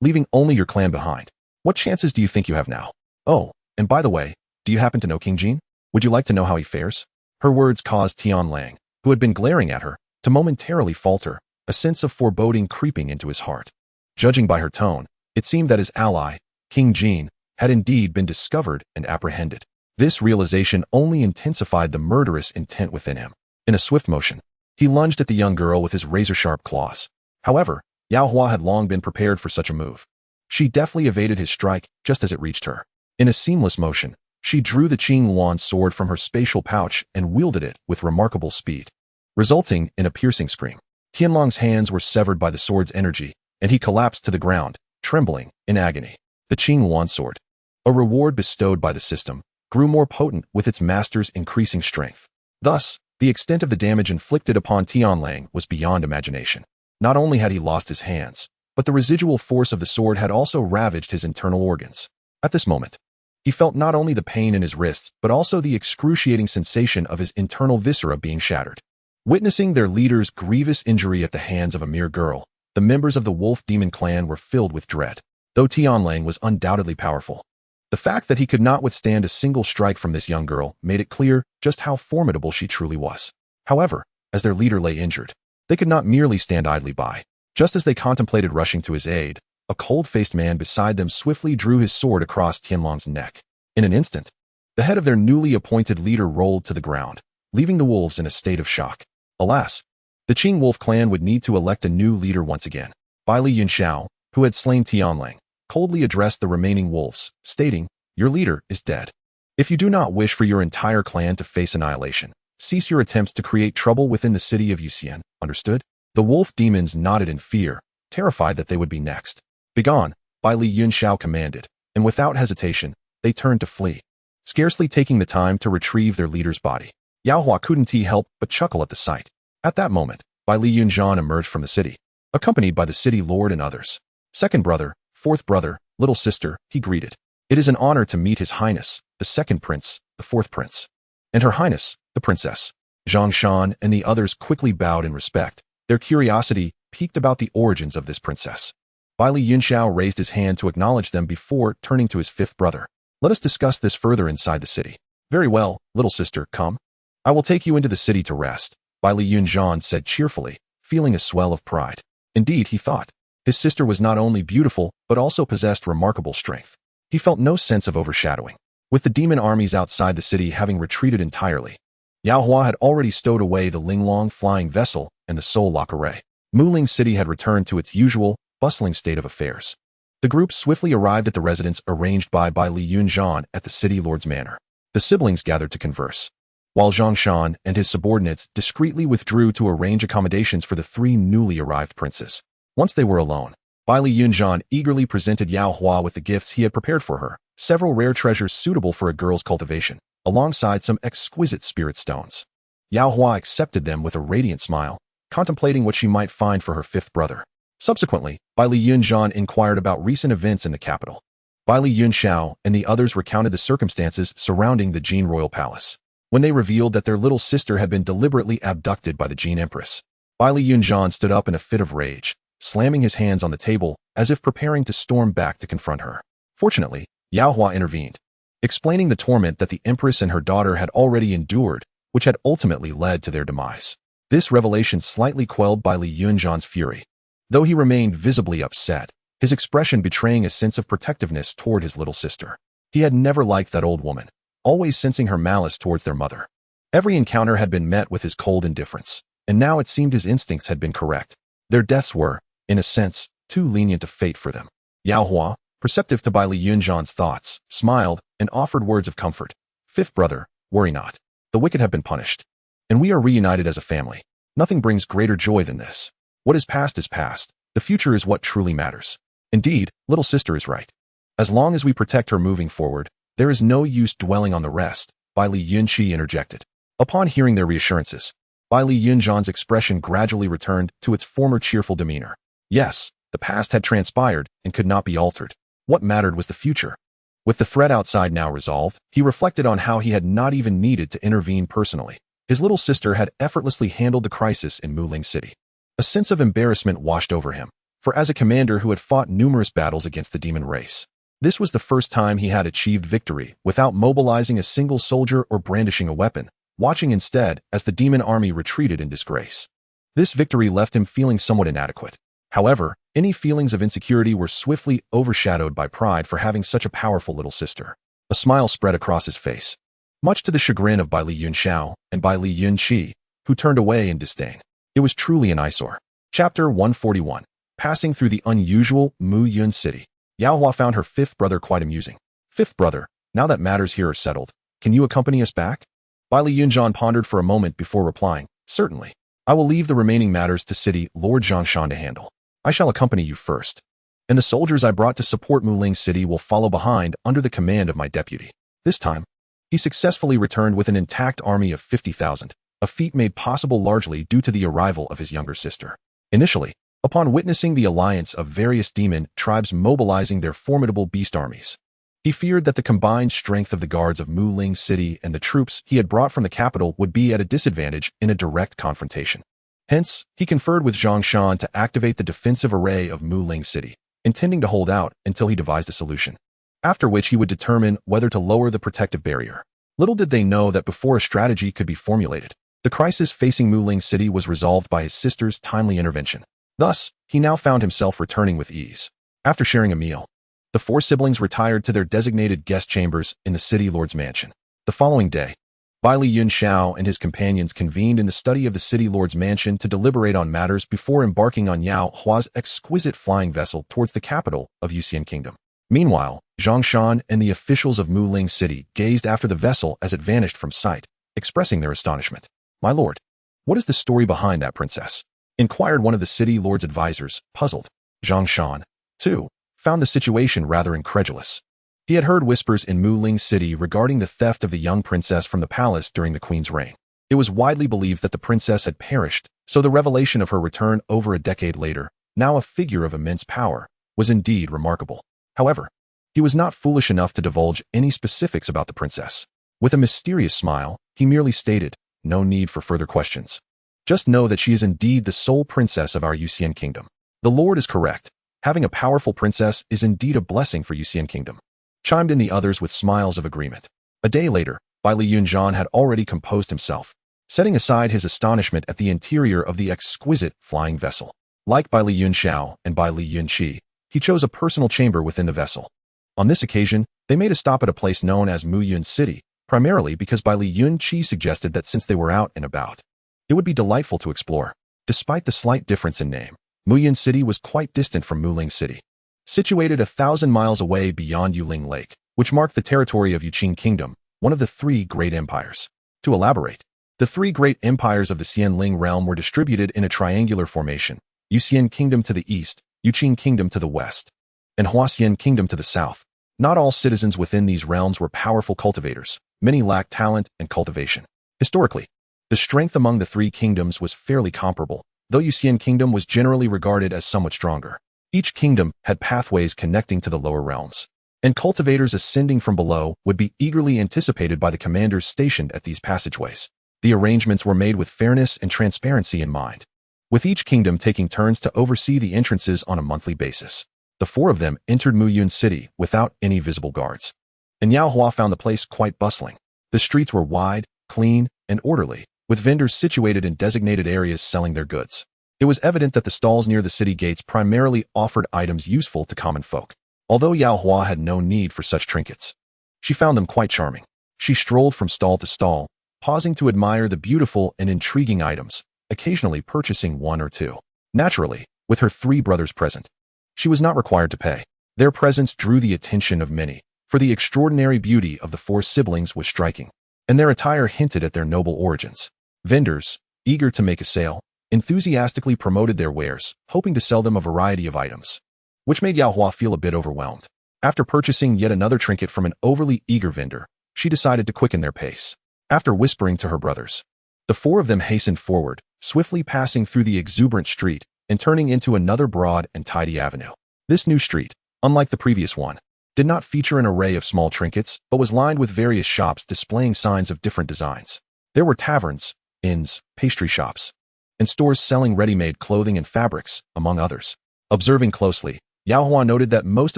leaving only your clan behind. What chances do you think you have now? Oh, and by the way, do you happen to know King Jin? Would you like to know how he fares? Her words caused Tianlang, who had been glaring at her, to momentarily falter, a sense of foreboding creeping into his heart. Judging by her tone, it seemed that his ally, King Jin, had indeed been discovered and apprehended. This realization only intensified the murderous intent within him. In a swift motion, he lunged at the young girl with his razor-sharp claws. However, Yao Hua had long been prepared for such a move. She deftly evaded his strike just as it reached her. In a seamless motion, she drew the Qingxuan sword from her spatial pouch and wielded it with remarkable speed, resulting in a piercing scream. Tianlong's hands were severed by the sword's energy, and he collapsed to the ground, trembling in agony. The Qingxuan sword, a reward bestowed by the system, grew more potent with its master's increasing strength. Thus, the extent of the damage inflicted upon Tianlang was beyond imagination. Not only had he lost his hands, but the residual force of the sword had also ravaged his internal organs. At this moment, he felt not only the pain in his wrists, but also the excruciating sensation of his internal viscera being shattered. Witnessing their leader's grievous injury at the hands of a mere girl, the members of the Wolf Demon clan were filled with dread. Though Tianlang was undoubtedly powerful, the fact that he could not withstand a single strike from this young girl made it clear just how formidable she truly was. However, as their leader lay injured, they could not merely stand idly by. Just as they contemplated rushing to his aid, a cold-faced man beside them swiftly drew his sword across Tianlong's neck. In an instant, the head of their newly appointed leader rolled to the ground, leaving the wolves in a state of shock. Alas, the Qing Wolf clan would need to elect a new leader once again. Baili Yunxiao, who had slain Tianlang, coldly addressed the remaining wolves, stating, "Your leader is dead. If you do not wish for your entire clan to face annihilation, cease your attempts to create trouble within the city of Yuxian, understood?" The wolf demons nodded in fear, terrified that they would be next. "Begone," Baili Yunxiao commanded, and without hesitation, they turned to flee, scarcely taking the time to retrieve their leader's body. Yao Hua couldn't help but chuckle at the sight. At that moment, Baili Yunxian emerged from the city, accompanied by the city lord and others. "Second brother, fourth brother, little sister," he greeted. "It is an honor to meet His Highness, the second prince, the fourth prince, and Her Highness, the princess." Zhang Shan and the others quickly bowed in respect. Their curiosity piqued about the origins of this princess. Baili Yunxiao raised his hand to acknowledge them before turning to his fifth brother. "Let us discuss this further inside the city." "Very well, little sister, come. I will take you into the city to rest," Baili Yunxian said cheerfully, feeling a swell of pride. Indeed, he thought, his sister was not only beautiful, but also possessed remarkable strength. He felt no sense of overshadowing. With the demon armies outside the city having retreated entirely, Yao Hua had already stowed away the Linglong flying vessel and the Soul Lock array. Muling City had returned to its usual, bustling state of affairs. The group swiftly arrived at the residence arranged by Baili Yunxian at the city lord's manor. The siblings gathered to converse, while Zhang Shan and his subordinates discreetly withdrew to arrange accommodations for the three newly arrived princes. Once they were alone, Baili Yunxian eagerly presented Yao Hua with the gifts he had prepared for her, several rare treasures suitable for a girl's cultivation, alongside some exquisite spirit stones. Yao Hua accepted them with a radiant smile, contemplating what she might find for her fifth brother. Subsequently, Baili Yunxian inquired about recent events in the capital. Baili Yunxiao and the others recounted the circumstances surrounding the Jin royal palace. When they revealed that their little sister had been deliberately abducted by the Jin empress, Baili Yunxian stood up in a fit of rage, slamming his hands on the table as if preparing to storm back to confront her. Fortunately, Yao Hua intervened, explaining the torment that the empress and her daughter had already endured, which had ultimately led to their demise. This revelation slightly quelled Baili Yunxian's fury, though he remained visibly upset, his expression betraying a sense of protectiveness toward his little sister. He had never liked that old woman, always sensing her malice towards their mother. Every encounter had been met with his cold indifference, and now it seemed his instincts had been correct. Their deaths were, in a sense, too lenient a fate for them. Yao Hua, perceptive to Baili Yunxian's thoughts, smiled and offered words of comfort. "Fifth brother, worry not. The wicked have been punished, and we are reunited as a family. Nothing brings greater joy than this. What is past is past. The future is what truly matters. Indeed, little sister is right. As long as we protect her moving forward, there is no use dwelling on the rest," Baili Yunxi interjected. Upon hearing their reassurances, Baili Yunxian's expression gradually returned to its former cheerful demeanor. Yes, the past had transpired and could not be altered. What mattered was the future. With the threat outside now resolved, he reflected on how he had not even needed to intervene personally. His little sister had effortlessly handled the crisis in Muling City. A sense of embarrassment washed over him, for as a commander who had fought numerous battles against the demon race, This was the first time he had achieved victory without mobilizing a single soldier or brandishing a weapon, watching instead as the demon army retreated in disgrace. This victory left him feeling somewhat inadequate. However, any feelings of insecurity were swiftly overshadowed by pride for having such a powerful little sister. A smile spread across his face, much to the chagrin of Bai Li Yunxiao and Bai Li Yunqi, who turned away in disdain. It was truly an eyesore. Chapter 141. Passing through the unusual Mu Yun city. Yao Hua found her fifth brother quite amusing. Fifth brother, now that matters here are settled, can you accompany us back? Bai Li Yunzhan pondered for a moment before replying, certainly. I will leave the remaining matters to City Lord Zhongshan to handle. I shall accompany you first. And the soldiers I brought to support Muling City will follow behind under the command of my deputy. This time, he successfully returned with an intact army of 50,000, a feat made possible largely due to the arrival of his younger sister. Initially, upon witnessing the alliance of various demon tribes mobilizing their formidable beast armies, he feared that the combined strength of the guards of Muling City and the troops he had brought from the capital would be at a disadvantage in a direct confrontation. Hence, he conferred with Zhongshan to activate the defensive array of Muling City, intending to hold out until he devised a solution, after which he would determine whether to lower the protective barrier. Little did they know that before a strategy could be formulated, the crisis facing Muling City was resolved by his sister's timely intervention. Thus, he now found himself returning with ease. After sharing a meal, the four siblings retired to their designated guest chambers in the city lord's mansion. The following day, Bai Li Yunxiao and his companions convened in the study of the city lord's mansion to deliberate on matters before embarking on Yao Hua's exquisite flying vessel towards the capital of Yuxian Kingdom. Meanwhile, Zhongshan and the officials of Muling City gazed after the vessel as it vanished from sight, expressing their astonishment. My lord, what is the story behind that princess? Inquired one of the city lord's advisors, puzzled. Zhongshan, too, found the situation rather incredulous. He had heard whispers in Muling City regarding the theft of the young princess from the palace during the queen's reign. It was widely believed that the princess had perished, so the revelation of her return over a decade later, now a figure of immense power, was indeed remarkable. However, he was not foolish enough to divulge any specifics about the princess. With a mysterious smile, he merely stated, no need for further questions. Just know that she is indeed the sole princess of our Yuxian Kingdom. The Lord is correct. Having a powerful princess is indeed a blessing for Yuxian Kingdom. Chimed in the others with smiles of agreement. A day later, Bai Li Yunzhan had already composed himself, setting aside his astonishment at the interior of the exquisite flying vessel. Like Bai Li Yunxiao and Bai Li Yunqi, he chose a personal chamber within the vessel. On this occasion, they made a stop at a place known as Mu Yun City, primarily because Bai Li Yunqi suggested that since they were out and about, it would be delightful to explore. Despite the slight difference in name, Mu Yun City was quite distant from Muling City, situated 1,000 miles away beyond Yuling Lake, which marked the territory of Yuqing Kingdom, one of the three great empires. To elaborate, the three great empires of the Xianling realm were distributed in a triangular formation: Yuxian Kingdom to the east, Yuqing Kingdom to the west, and Huaxian Kingdom to the south. Not all citizens within these realms were powerful cultivators. Many lacked talent and cultivation. Historically, the strength among the three kingdoms was fairly comparable, though Yuxian Kingdom was generally regarded as somewhat stronger. Each kingdom had pathways connecting to the lower realms, and cultivators ascending from below would be eagerly anticipated by the commanders stationed at these passageways. The arrangements were made with fairness and transparency in mind, with each kingdom taking turns to oversee the entrances on a monthly basis. The four of them entered Mu Yun City without any visible guards, and Yao Hua found the place quite bustling. The streets were wide, clean, and orderly, with vendors situated in designated areas selling their goods. It was evident that the stalls near the city gates primarily offered items useful to common folk. Although Yao Hua had no need for such trinkets, she found them quite charming. She strolled from stall to stall, pausing to admire the beautiful and intriguing items, occasionally purchasing one or two. Naturally, with her three brothers present, she was not required to pay. Their presence drew the attention of many, for the extraordinary beauty of the four siblings was striking, and their attire hinted at their noble origins. Vendors, eager to make a sale, enthusiastically promoted their wares, hoping to sell them a variety of items, which made Yao Hua feel a bit overwhelmed. After purchasing yet another trinket from an overly eager vendor, she decided to quicken their pace. After whispering to her brothers, the four of them hastened forward, swiftly passing through the exuberant street and turning into another broad and tidy avenue. This new street, unlike the previous one, did not feature an array of small trinkets, but was lined with various shops displaying signs of different designs. There were taverns, inns, pastry shops, and stores selling ready-made clothing and fabrics, among others. Observing closely, Yao Hua noted that most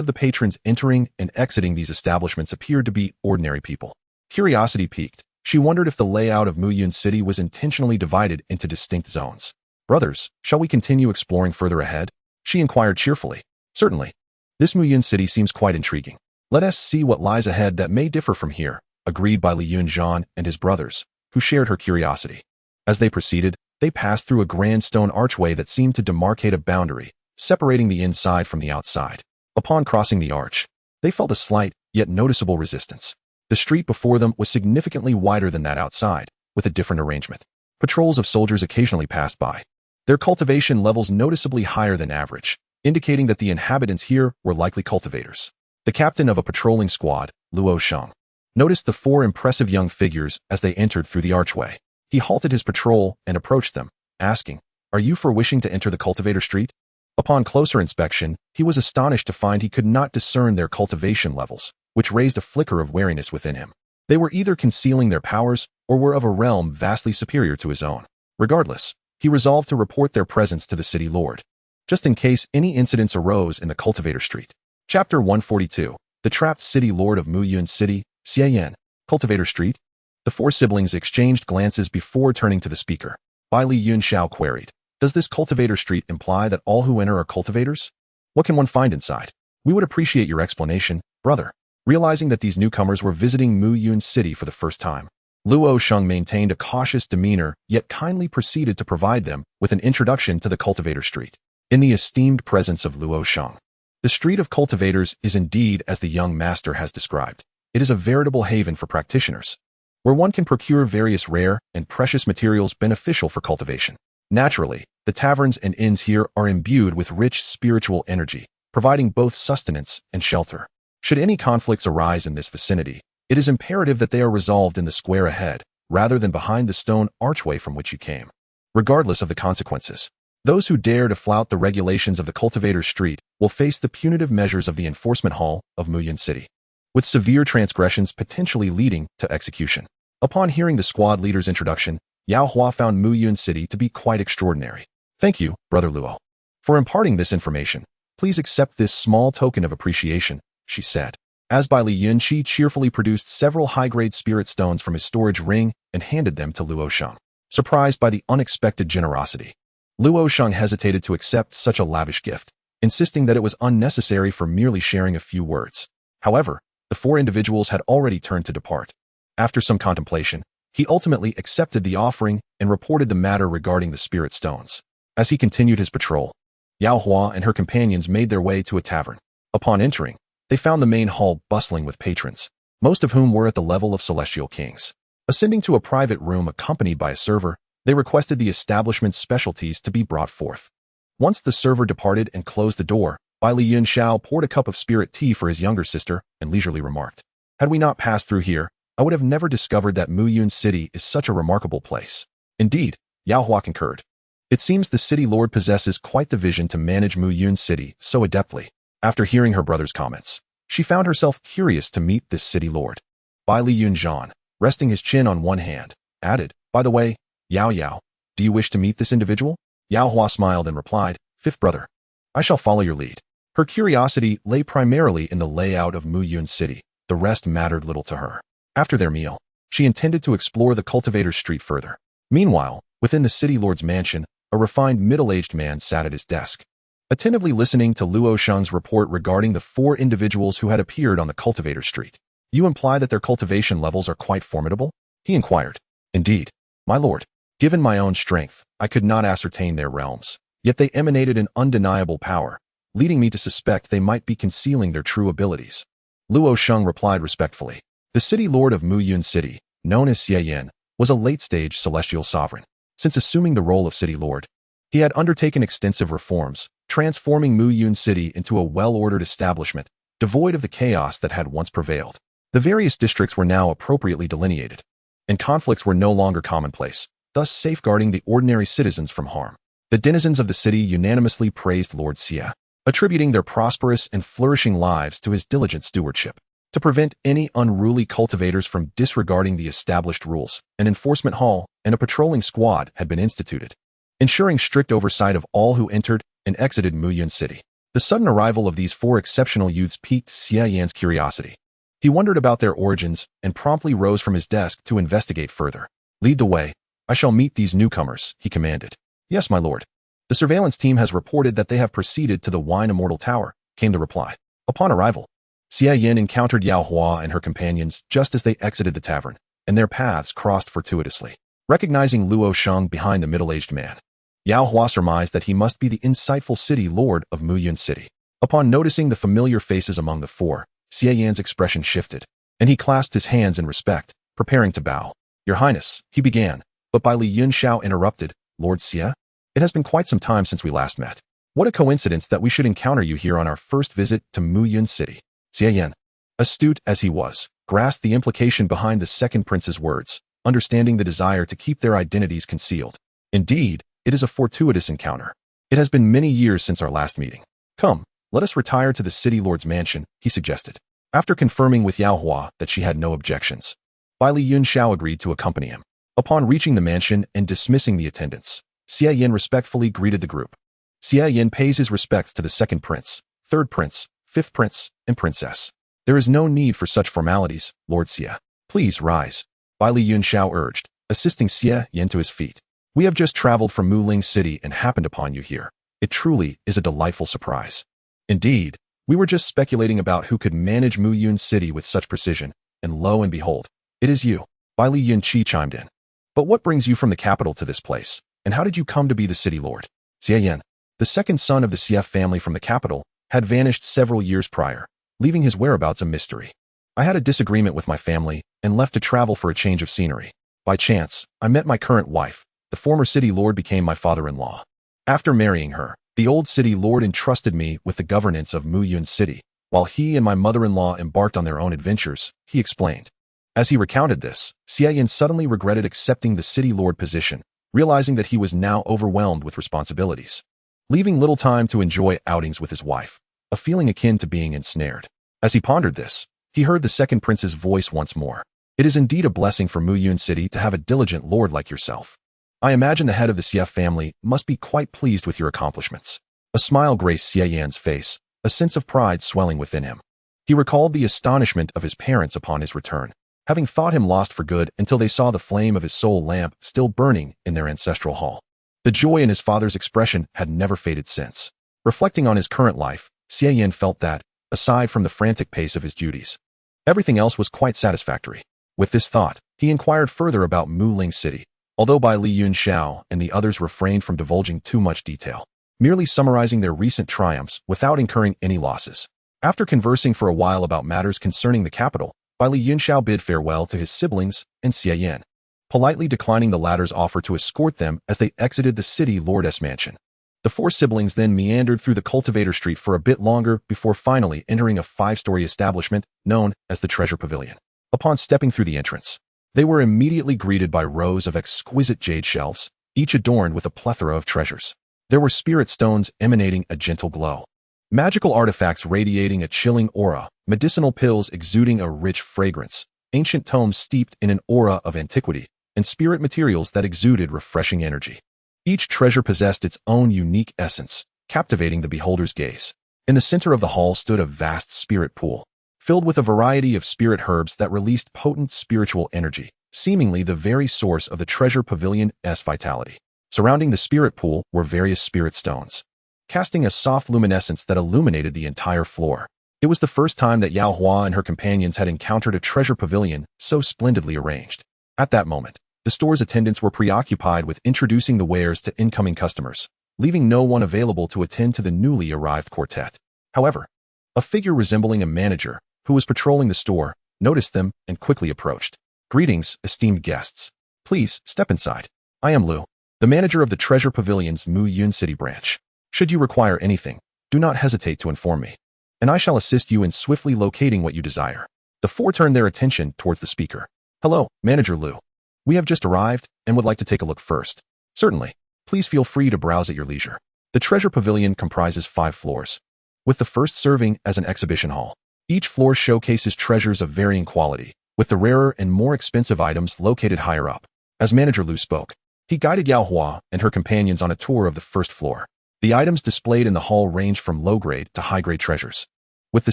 of the patrons entering and exiting these establishments appeared to be ordinary people. Curiosity piqued. She wondered if the layout of Muyun City was intentionally divided into distinct zones. Brothers, shall we continue exploring further ahead? She inquired cheerfully. Certainly. This Muyun City seems quite intriguing. Let us see what lies ahead that may differ from here, agreed by Li Yunzhan and his brothers, who shared her curiosity. As they proceeded, they passed through a grand stone archway that seemed to demarcate a boundary, separating the inside from the outside. Upon crossing the arch, they felt a slight, yet noticeable resistance. The street before them was significantly wider than that outside, with a different arrangement. Patrols of soldiers occasionally passed by. Their cultivation levels noticeably higher than average, indicating that the inhabitants here were likely cultivators. The captain of a patrolling squad, Luo Sheng, noticed the four impressive young figures as they entered through the archway. He halted his patrol and approached them, asking, "Are you for wishing to enter the cultivator street?" Upon closer inspection, he was astonished to find he could not discern their cultivation levels, which raised a flicker of wariness within him. They were either concealing their powers or were of a realm vastly superior to his own. Regardless, he resolved to report their presence to the city lord, just in case any incidents arose in the cultivator street. Chapter 142. The Trapped City Lord of Muyun City, Xiayan, Cultivator Street. The four siblings exchanged glances before turning to the speaker. Bai Li Yunxiao queried, "Does this cultivator street imply that all who enter are cultivators? What can one find inside? We would appreciate your explanation, brother." Realizing that these newcomers were visiting Muyun City for the first time, Luo Sheng maintained a cautious demeanor, yet kindly proceeded to provide them with an introduction to the cultivator street. In the esteemed presence of Luo Sheng, the street of cultivators is indeed as the young master has described. It is a veritable haven for practitioners, where one can procure various rare and precious materials beneficial for cultivation. Naturally, the taverns and inns here are imbued with rich spiritual energy, providing both sustenance and shelter. Should any conflicts arise in this vicinity, it is imperative that they are resolved in the square ahead, rather than behind the stone archway from which you came. Regardless of the consequences, those who dare to flout the regulations of the cultivator street will face the punitive measures of the enforcement hall of Muyun City, with severe transgressions potentially leading to execution. Upon hearing the squad leader's introduction, Yao Hua found Muyun City to be quite extraordinary. "Thank you, Brother Luo, for imparting this information. Please accept this small token of appreciation," she said. As Bai Li Yun, she cheerfully produced several high-grade spirit stones from his storage ring and handed them to Luo Sheng. Surprised by the unexpected generosity, Luo Sheng hesitated to accept such a lavish gift, insisting that it was unnecessary for merely sharing a few words. However, the four individuals had already turned to depart. After some contemplation, he ultimately accepted the offering and reported the matter regarding the spirit stones. As he continued his patrol, Yao Hua and her companions made their way to a tavern. Upon entering, they found the main hall bustling with patrons, most of whom were at the level of celestial kings. Ascending to a private room accompanied by a server, they requested the establishment's specialties to be brought forth. Once the server departed and closed the door, Bai Li Yunxiao poured a cup of spirit tea for his younger sister and leisurely remarked, "Had we not passed through here, I would have never discovered that Muyun City is such a remarkable place." Indeed, Yao Hua concurred. It seems the city lord possesses quite the vision to manage Muyun City so adeptly. After hearing her brother's comments, she found herself curious to meet this city lord. Bai Li Yunzhan, resting his chin on one hand, added, "By the way, Yao, do you wish to meet this individual?" Yao Hua smiled and replied, "Fifth brother, I shall follow your lead." Her curiosity lay primarily in the layout of Muyun City. The rest mattered little to her. After their meal, she intended to explore the cultivator's street further. Meanwhile, within the city lord's mansion, a refined middle-aged man sat at his desk, attentively listening to Luo Sheng's report regarding the four individuals who had appeared on the cultivator street. "You imply that their cultivation levels are quite formidable?" he inquired. "Indeed, my lord. Given my own strength, I could not ascertain their realms, yet they emanated an undeniable power, leading me to suspect they might be concealing their true abilities." Luo Sheng replied respectfully. The city lord of Muyun City, known as Xiayan, was a late-stage celestial sovereign. Since assuming the role of city lord, he had undertaken extensive reforms, transforming Muyun City into a well-ordered establishment, devoid of the chaos that had once prevailed. The various districts were now appropriately delineated, and conflicts were no longer commonplace, thus safeguarding the ordinary citizens from harm. The denizens of the city unanimously praised Lord Xia, attributing their prosperous and flourishing lives to his diligent stewardship. To prevent any unruly cultivators from disregarding the established rules, an enforcement hall and a patrolling squad had been instituted, ensuring strict oversight of all who entered and exited Muyun City. The sudden arrival of these four exceptional youths piqued Xie Yan's curiosity. He wondered about their origins and promptly rose from his desk to investigate further. "Lead the way. I shall meet these newcomers," he commanded. "Yes, my lord. The surveillance team has reported that they have proceeded to the Wine Immortal Tower," came the reply. Upon arrival, Xie Yan encountered Yao Hua and her companions just as they exited the tavern, and their paths crossed fortuitously. Recognizing Luo Sheng behind the middle-aged man, Yao Hua surmised that he must be the insightful city lord of Muyun City. Upon noticing the familiar faces among the four, Xie Yan's expression shifted, and he clasped his hands in respect, preparing to bow. "Your Highness," he began, but Bai Li Yunxiao interrupted. "Lord Xie? It has been quite some time since we last met. What a coincidence that we should encounter you here on our first visit to Muyun City." Xie Yan, astute as he was, grasped the implication behind the second prince's words, understanding the desire to keep their identities concealed. "Indeed, it is a fortuitous encounter. It has been many years since our last meeting. Come, let us retire to the city lord's mansion," he suggested. After confirming with Yao Hua that she had no objections, Bai Li Yunxiao agreed to accompany him. Upon reaching the mansion and dismissing the attendants, Xie Yan respectfully greeted the group. Xie Yan pays his respects to the second prince, third prince, fifth prince, and princess. "There is no need for such formalities, Lord Xie. Please rise," Bai Li Yunxiao urged, assisting Xie Yan to his feet. "We have just traveled from Muling City and happened upon you here. It truly is a delightful surprise." "Indeed, we were just speculating about who could manage Muyun City with such precision, and lo and behold, it is you," Bai Li Yunqi chimed in. "But what brings you from the capital to this place, and how did you come to be the city lord?" Xie Yan, the second son of the Xie family from the capital, had vanished several years prior, leaving his whereabouts a mystery. "I had a disagreement with my family and left to travel for a change of scenery. By chance, I met my current wife. The former city lord became my father-in-law. After marrying her, the old city lord entrusted me with the governance of Muyun City, while he and my mother-in-law embarked on their own adventures," he explained. As he recounted this, Xie Yan suddenly regretted accepting the city lord position, realizing that he was now overwhelmed with responsibilities, leaving little time to enjoy outings with his wife, a feeling akin to being ensnared. As he pondered this, he heard the second prince's voice once more. "It is indeed a blessing for Muyun City to have a diligent lord like yourself. I imagine the head of the Xie family must be quite pleased with your accomplishments." A smile graced Xie Yan's face, a sense of pride swelling within him. He recalled the astonishment of his parents upon his return, having thought him lost for good until they saw the flame of his soul lamp still burning in their ancestral hall. The joy in his father's expression had never faded since. Reflecting on his current life, Xie Yan felt that, aside from the frantic pace of his duties, everything else was quite satisfactory. With this thought, he inquired further about Muling City, although Bai Li Yunxiao and the others refrained from divulging too much detail, merely summarizing their recent triumphs without incurring any losses. After conversing for a while about matters concerning the capital, Bai Li Yunxiao bid farewell to his siblings and Xie Yan, politely declining the latter's offer to escort them as they exited the city lord's mansion. The four siblings then meandered through the Cultivator Street for a bit longer before finally entering a 5-story establishment known as the Treasure Pavilion. Upon stepping through the entrance, they were immediately greeted by rows of exquisite jade shelves, each adorned with a plethora of treasures. There were spirit stones emanating a gentle glow, magical artifacts radiating a chilling aura, medicinal pills exuding a rich fragrance, ancient tomes steeped in an aura of antiquity, and spirit materials that exuded refreshing energy. Each treasure possessed its own unique essence, captivating the beholder's gaze. In the center of the hall stood a vast spirit pool, filled with a variety of spirit herbs that released potent spiritual energy, seemingly the very source of the Treasure Pavilion's vitality. Surrounding the spirit pool were various spirit stones, casting a soft luminescence that illuminated the entire floor. It was the first time that Yao Hua and her companions had encountered a treasure pavilion so splendidly arranged. At that moment, the store's attendants were preoccupied with introducing the wares to incoming customers, leaving no one available to attend to the newly arrived quartet. However, a figure resembling a manager, who was patrolling the store, noticed them and quickly approached. "Greetings, esteemed guests. Please step inside. I am Lu, the manager of the Treasure Pavilion's Muyun City branch. Should you require anything, do not hesitate to inform me, and I shall assist you in swiftly locating what you desire." The four turned their attention towards the speaker. "Hello, Manager Lu. We have just arrived and would like to take a look first." "Certainly. Please feel free to browse at your leisure." The Treasure Pavilion comprises 5 floors, with the first serving as an exhibition hall. Each floor showcases treasures of varying quality, with the rarer and more expensive items located higher up. As Manager Lu spoke, he guided Yao Hua and her companions on a tour of the first floor. The items displayed in the hall ranged from low-grade to high-grade treasures, with the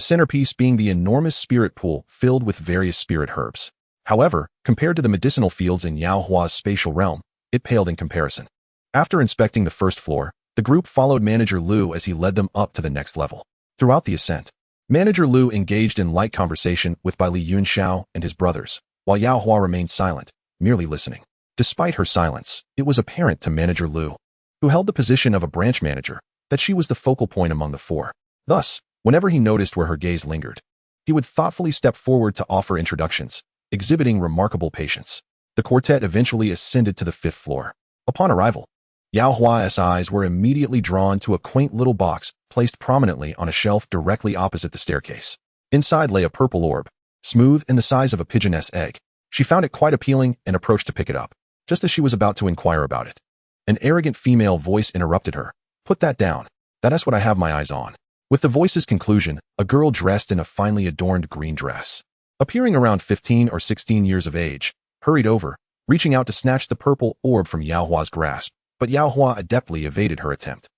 centerpiece being the enormous spirit pool filled with various spirit herbs. However, compared to the medicinal fields in Yao Hua's spatial realm, it paled in comparison. After inspecting the first floor, the group followed Manager Lu as he led them up to the next level. Throughout the ascent, Manager Lu engaged in light conversation with Bai Li Yunxiao and his brothers, while Yao Hua remained silent, merely listening. Despite her silence, it was apparent to Manager Lu, who held the position of a branch manager, that she was the focal point among the four. Thus, whenever he noticed where her gaze lingered, he would thoughtfully step forward to offer introductions, exhibiting remarkable patience. The quartet eventually ascended to the 5th floor. Upon arrival, Yao Hua's eyes were immediately drawn to a quaint little box placed prominently on a shelf directly opposite the staircase. Inside lay a purple orb, smooth and the size of a pigeon's egg. She found it quite appealing and approached to pick it up. Just as she was about to inquire about it, an arrogant female voice interrupted her. "Put that down. That's what I have my eyes on." With the voice's conclusion, a girl dressed in a finely adorned green dress, appearing around 15 or 16 years of age, hurried over, reaching out to snatch the purple orb from Yao Hua's grasp, but Yao Hua adeptly evaded her attempt.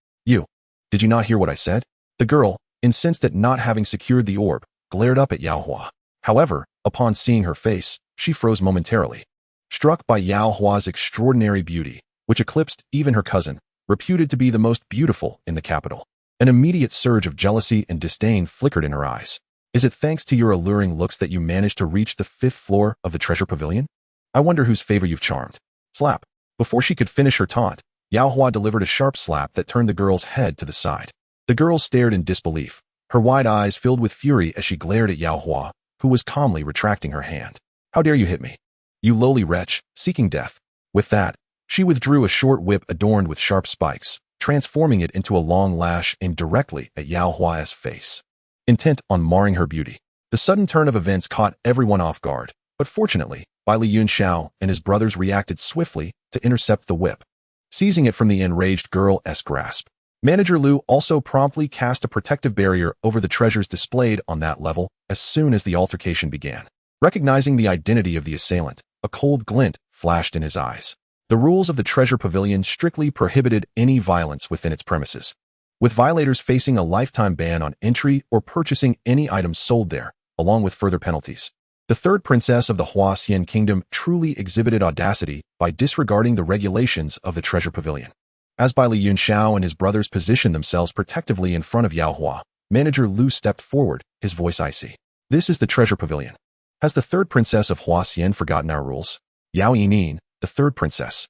Did you not hear what I said?" The girl, incensed at not having secured the orb, glared up at Yao Hua. However, upon seeing her face, she froze momentarily. Struck by Yao Hua's extraordinary beauty, which eclipsed even her cousin, reputed to be the most beautiful in the capital, an immediate surge of jealousy and disdain flickered in her eyes. "Is it thanks to your alluring looks that you managed to reach the 5th floor of the treasure pavilion? I wonder whose favor you've charmed." Slap. Before she could finish her taunt, Yao Hua delivered a sharp slap that turned the girl's head to the side. The girl stared in disbelief, her wide eyes filled with fury as she glared at Yao Hua, who was calmly retracting her hand. "How dare you hit me? You lowly wretch, seeking death." With that, she withdrew a short whip adorned with sharp spikes, transforming it into a long lash aimed directly at Yao Hua's face, intent on marring her beauty. The sudden turn of events caught everyone off guard, but fortunately, Bai Li Yunxiao and his brothers reacted swiftly to intercept the whip, seizing it from the enraged girl's grasp. Manager Lu also promptly cast a protective barrier over the treasures displayed on that level as soon as the altercation began. Recognizing the identity of the assailant, a cold glint flashed in his eyes. The rules of the treasure pavilion strictly prohibited any violence within its premises, with violators facing a lifetime ban on entry or purchasing any items sold there, along with further penalties. The third princess of the Huaxian kingdom truly exhibited audacity by disregarding the regulations of the treasure pavilion. As Bai Li Yunxiao and his brothers positioned themselves protectively in front of Yao Hua, Manager Lu stepped forward, his voice icy. "This is the treasure pavilion. Has the third princess of Huaxian forgotten our rules?" Yao Yining, the third princess,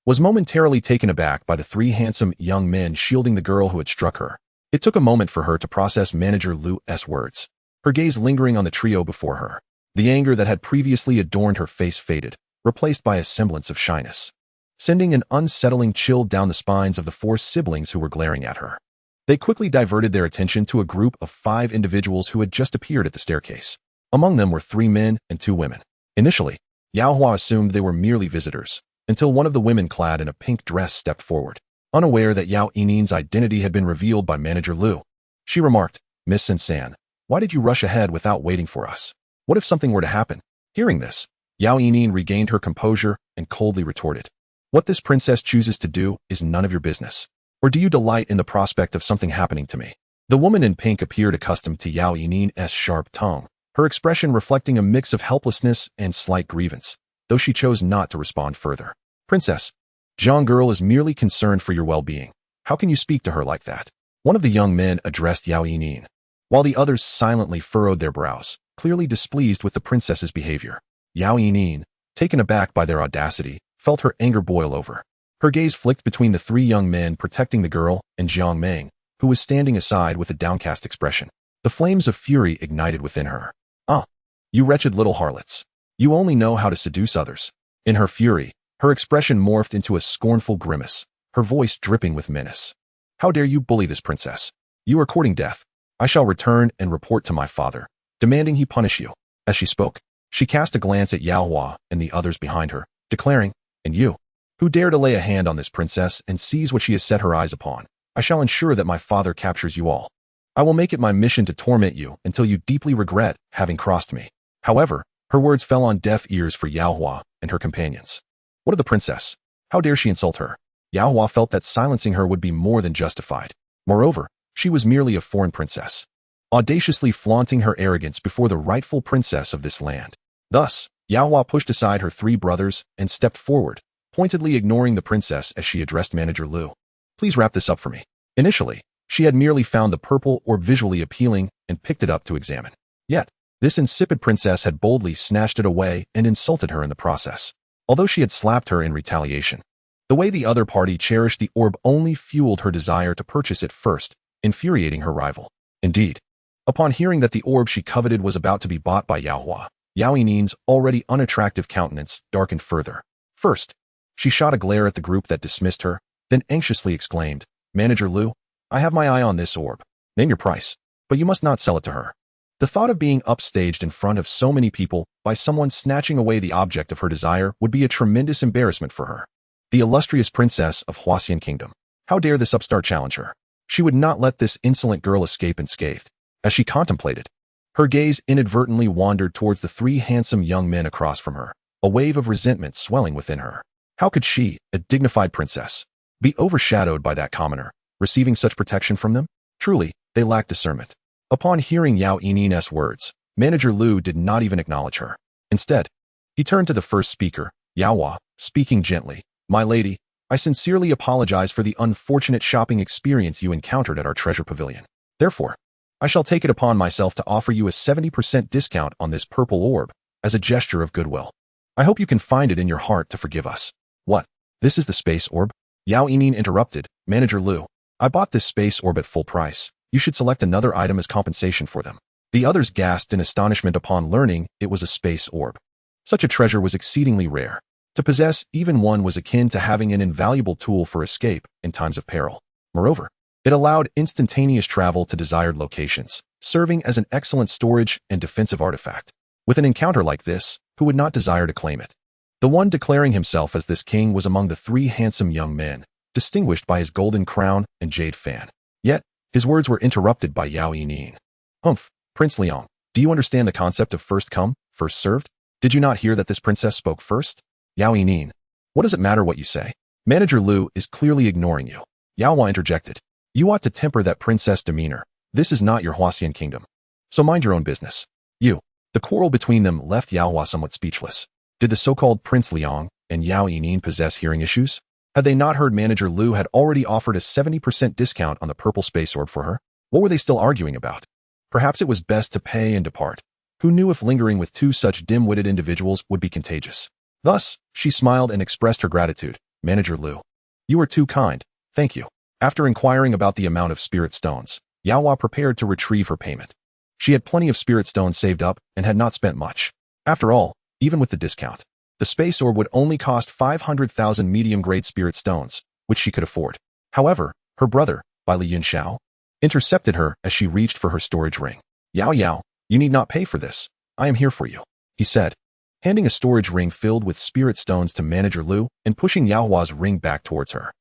was momentarily taken aback by the 3 handsome young men shielding the girl who had struck her. It took a moment for her to process Manager Lu's words, her gaze lingering on the trio before her. The anger that had previously adorned her face faded, replaced by a semblance of shyness, sending an unsettling chill down the spines of the 4 siblings who were glaring at her. They quickly diverted their attention to a group of 5 individuals who had just appeared at the staircase. Among them were 3 men and 2 women. Initially, Yao Hua assumed they were merely visitors, until one of the women clad in a pink dress stepped forward. Unaware that Yao Yining's identity had been revealed by Manager Lu, she remarked, "Miss San, why did you rush ahead without waiting for us? What if something were to happen?" Hearing this, Yao Yining regained her composure and coldly retorted, "What this princess chooses to do is none of your business. Or do you delight in the prospect of something happening to me?" The woman in pink appeared accustomed to Yao Yining's sharp tongue, her expression reflecting a mix of helplessness and slight grievance, though she chose not to respond further. "Princess, Zhang girl is merely concerned for your well-being. How can you speak to her like that?" One of the young men addressed Yao Yining, while the others silently furrowed their brows, clearly displeased with the princess's behavior. Yao Yining, taken aback by their audacity, felt her anger boil over. Her gaze flicked between the 3 young men protecting the girl and Jiang Meng, who was standing aside with a downcast expression. The flames of fury ignited within her. "Ah, you wretched little harlots. You only know how to seduce others." In her fury, her expression morphed into a scornful grimace, her voice dripping with menace. "How dare you bully this princess? You are courting death. I shall return and report to my father, demanding he punish you." As she spoke, she cast a glance at Yao Hua and the others behind her, declaring, "And you, who dare to lay a hand on this princess and seize what she has set her eyes upon, I shall ensure that my father captures you all. I will make it my mission to torment you until you deeply regret having crossed me." However, her words fell on deaf ears for Yao Hua and her companions. What of the princess? How dare she insult her? Yao Hua felt that silencing her would be more than justified. Moreover, she was merely a foreign princess, audaciously flaunting her arrogance before the rightful princess of this land. Thus, Yao Hua pushed aside her three brothers and stepped forward, pointedly ignoring the princess as she addressed Manager Lu. Please wrap this up for me. Initially, she had merely found the purple orb visually appealing and picked it up to examine. Yet, this insipid princess had boldly snatched it away and insulted her in the process. Although she had slapped her in retaliation, the way the other party cherished the orb only fueled her desire to purchase it first, infuriating her rival. Indeed, upon hearing that the orb she coveted was about to be bought by Yao Hua, Yao Yinin's already unattractive countenance darkened further. First, she shot a glare at the group that dismissed her, then anxiously exclaimed, Manager Lu, I have my eye on this orb. Name your price, but you must not sell it to her. The thought of being upstaged in front of so many people by someone snatching away the object of her desire would be a tremendous embarrassment for her. The illustrious princess of Huaxian Kingdom. How dare this upstart challenge her? She would not let this insolent girl escape unscathed. As she contemplated, her gaze inadvertently wandered towards the three handsome young men across from her, a wave of resentment swelling within her. How could she, a dignified princess, be overshadowed by that commoner, receiving such protection from them? Truly, they lacked discernment. Upon hearing Yao Yinin's words, Manager Lu did not even acknowledge her. Instead, he turned to the first speaker, Yao Hua, speaking gently, My lady, I sincerely apologize for the unfortunate shopping experience you encountered at our treasure pavilion. Therefore, I shall take it upon myself to offer you a 70% discount on this purple orb, as a gesture of goodwill. I hope you can find it in your heart to forgive us. What? This is the space orb? Yao Yinin interrupted, Manager Lu, I bought this space orb at full price. You should select another item as compensation for them. The others gasped in astonishment upon learning it was a space orb. Such a treasure was exceedingly rare. To possess even one was akin to having an invaluable tool for escape in times of peril. Moreover, it allowed instantaneous travel to desired locations, serving as an excellent storage and defensive artifact. With an encounter like this, who would not desire to claim it? The one declaring himself as this king was among the three handsome young men, distinguished by his golden crown and jade fan. Yet, his words were interrupted by Yao Yinin. Humph, Prince Liang, do you understand the concept of first come, first served? Did you not hear that this princess spoke first? Yao Yinin, what does it matter what you say? Manager Lu is clearly ignoring you. Yao Hua interjected. You ought to temper that princess demeanor. This is not your Huaxian kingdom. So mind your own business. The quarrel between them left Yao Hua somewhat speechless. Did the so-called Prince Liang and Yao Yinin possess hearing issues? Had they not heard Manager Lu had already offered a 70% discount on the purple space orb for her? What were they still arguing about? Perhaps it was best to pay and depart. Who knew if lingering with two such dim-witted individuals would be contagious? Thus, she smiled and expressed her gratitude. Manager Lu, you are too kind. Thank you. After inquiring about the amount of spirit stones, Yao Hua prepared to retrieve her payment. She had plenty of spirit stones saved up and had not spent much. After all, even with the discount, the space orb would only cost 500,000 medium-grade spirit stones, which she could afford. However, her brother, Bai Yunxiao, intercepted her as she reached for her storage ring. Yao Yao, you need not pay for this. I am here for you, he said, handing a storage ring filled with spirit stones to Manager Lu and pushing Yao Hua's ring back towards her.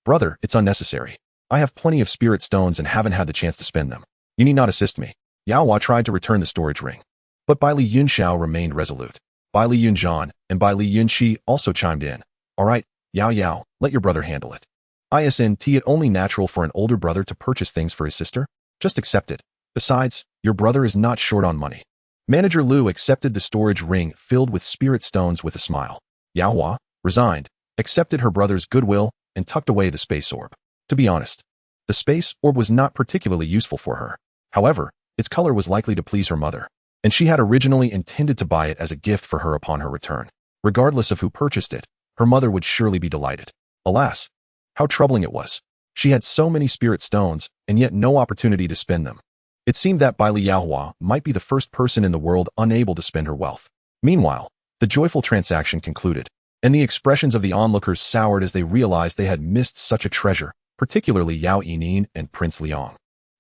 Brother, it's unnecessary. I have plenty of spirit stones and haven't had the chance to spend them. You need not assist me. Yao Hua tried to return the storage ring, but Bai Yunxiao remained resolute. Bai Yunzhan and Bai Yunxi also chimed in. All right, Yao Yao, let your brother handle it. Isn't it only natural for an older brother to purchase things for his sister? Just accept it. Besides, your brother is not short on money. Manager Lu accepted the storage ring filled with spirit stones with a smile. Yao Hua, resigned, accepted her brother's goodwill and tucked away the space orb. To be honest, the space orb was not particularly useful for her. However, its color was likely to please her mother, and she had originally intended to buy it as a gift for her upon her return. Regardless of who purchased it, her mother would surely be delighted. Alas, how troubling it was. She had so many spirit stones, and yet no opportunity to spend them. It seemed that Bai Yao Hua might be the first person in the world unable to spend her wealth. Meanwhile, the joyful transaction concluded, and the expressions of the onlookers soured as they realized they had missed such a treasure, particularly Yao Yinin and Prince Liang,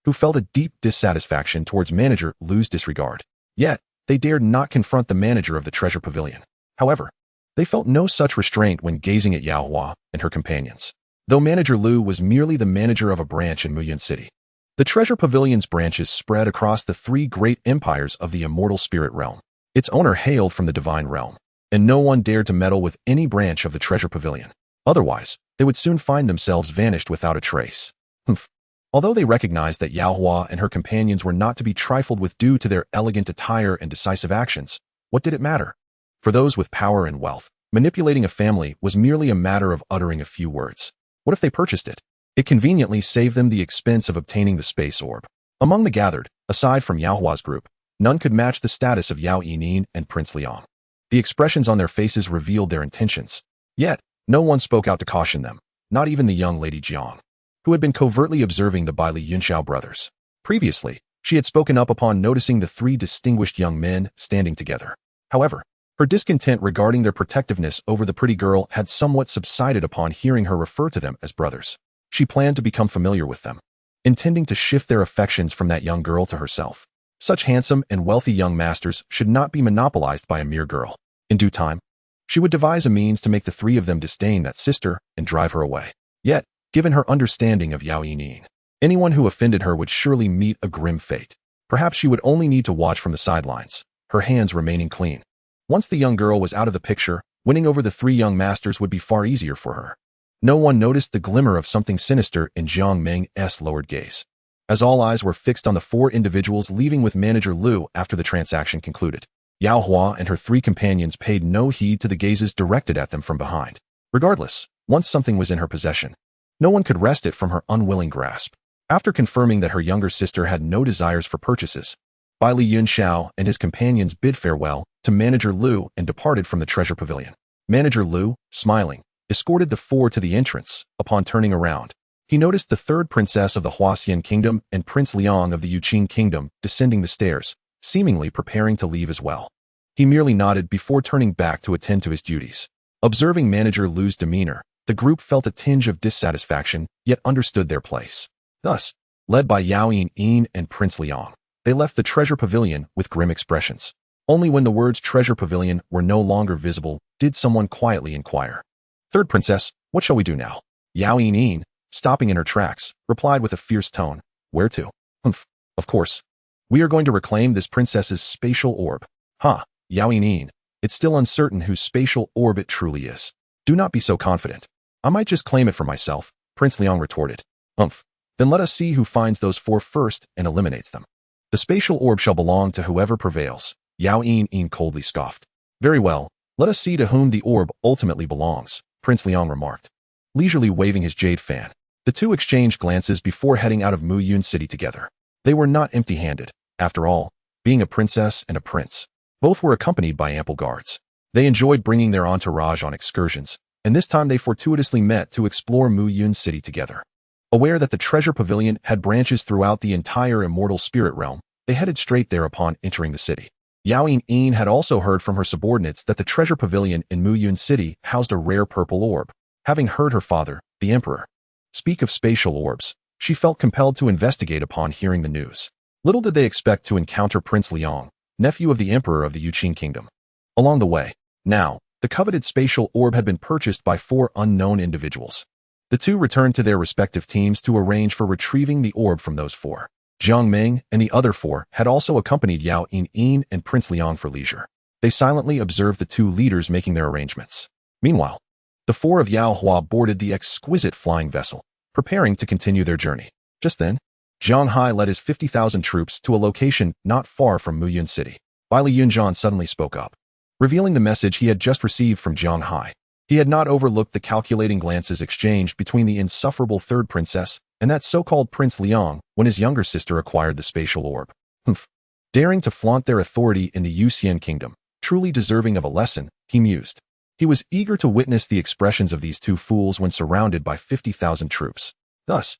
who felt a deep dissatisfaction towards Manager Lu's disregard. Yet, they dared not confront the manager of the treasure pavilion. However, they felt no such restraint when gazing at Yao Hua and her companions. Though Manager Lu was merely the manager of a branch in Muyun City, the treasure pavilion's branches spread across the three great empires of the immortal spirit realm. Its owner hailed from the divine realm, and no one dared to meddle with any branch of the treasure pavilion. Otherwise, they would soon find themselves vanished without a trace. Humph. Although they recognized that Yao Hua and her companions were not to be trifled with due to their elegant attire and decisive actions, what did it matter? For those with power and wealth, manipulating a family was merely a matter of uttering a few words. What if they purchased it? It conveniently saved them the expense of obtaining the space orb. Among the gathered, aside from Yao Hua's group, none could match the status of Yao Yining and Prince Liang. The expressions on their faces revealed their intentions. Yet, no one spoke out to caution them, not even the young Lady Jiang, who had been covertly observing the Baili Yunxiao brothers. Previously, she had spoken up upon noticing the three distinguished young men standing together. However, her discontent regarding their protectiveness over the pretty girl had somewhat subsided upon hearing her refer to them as brothers. She planned to become familiar with them, intending to shift their affections from that young girl to herself. Such handsome and wealthy young masters should not be monopolized by a mere girl. In due time, she would devise a means to make the three of them disdain that sister and drive her away. Yet, given her understanding of Yao Yining, anyone who offended her would surely meet a grim fate. Perhaps she would only need to watch from the sidelines, her hands remaining clean. Once the young girl was out of the picture, winning over the three young masters would be far easier for her. No one noticed the glimmer of something sinister in Jiang Meng's lowered gaze, as all eyes were fixed on the four individuals leaving with Manager Liu after the transaction concluded. Yao Hua and her three companions paid no heed to the gazes directed at them from behind. Regardless, once something was in her possession, no one could wrest it from her unwilling grasp. After confirming that her younger sister had no desires for purchases, Baili Yunxiao and his companions bid farewell to Manager Liu and departed from the treasure pavilion. Manager Liu, smiling, escorted the four to the entrance. Upon turning around, he noticed the third princess of the Huaxian Kingdom and Prince Liang of the Yuqing Kingdom descending the stairs, seemingly preparing to leave as well. He merely nodded before turning back to attend to his duties. Observing Manager Liu's demeanor, the group felt a tinge of dissatisfaction, yet understood their place. Thus, led by Yao Yining and Prince Liang, they left the treasure pavilion with grim expressions. Only when the words treasure pavilion were no longer visible did someone quietly inquire. Third princess, what shall we do now? Yao Yining, stopping in her tracks, replied with a fierce tone. Where to? Humph. Of course. We are going to reclaim this princess's spatial orb. Ha, Yao Yining, it's still uncertain whose spatial orb it truly is. Do not be so confident. I might just claim it for myself, Prince Liang retorted. Humph. Then let us see who finds those four first and eliminates them. The spatial orb shall belong to whoever prevails, Yao Yining coldly scoffed. Very well, let us see to whom the orb ultimately belongs, Prince Liang remarked, leisurely waving his jade fan. The two exchanged glances before heading out of Muyun City together. They were not empty-handed. After all, being a princess and a prince, both were accompanied by ample guards. They enjoyed bringing their entourage on excursions, and this time they fortuitously met to explore Muyun City together. Aware that the treasure pavilion had branches throughout the entire immortal spirit realm, they headed straight there upon entering the city. Yao Yining had also heard from her subordinates that the treasure pavilion in Muyun City housed a rare purple orb. Having heard her father, the emperor, speak of spatial orbs, she felt compelled to investigate upon hearing the news. Little did they expect to encounter Prince Liang, nephew of the emperor of the Yuqing Kingdom. Along the way, now, the coveted spatial orb had been purchased by four unknown individuals. The two returned to their respective teams to arrange for retrieving the orb from those four. Jiang Meng and the other four had also accompanied Yao Yining and Prince Liang for leisure. They silently observed the two leaders making their arrangements. Meanwhile, the four of Yao Hua boarded the exquisite flying vessel, preparing to continue their journey. Just then, Zhang Hai led his 50,000 troops to a location not far from Muyun City. Baili Yunxiao suddenly spoke up, revealing the message he had just received from Zhang Hai. He had not overlooked the calculating glances exchanged between the insufferable third princess and that so-called Prince Liang when his younger sister acquired the spatial orb. Humph. Daring to flaunt their authority in the Yuxian Kingdom, truly deserving of a lesson, he mused. He was eager to witness the expressions of these two fools when surrounded by 50,000 troops. Thus,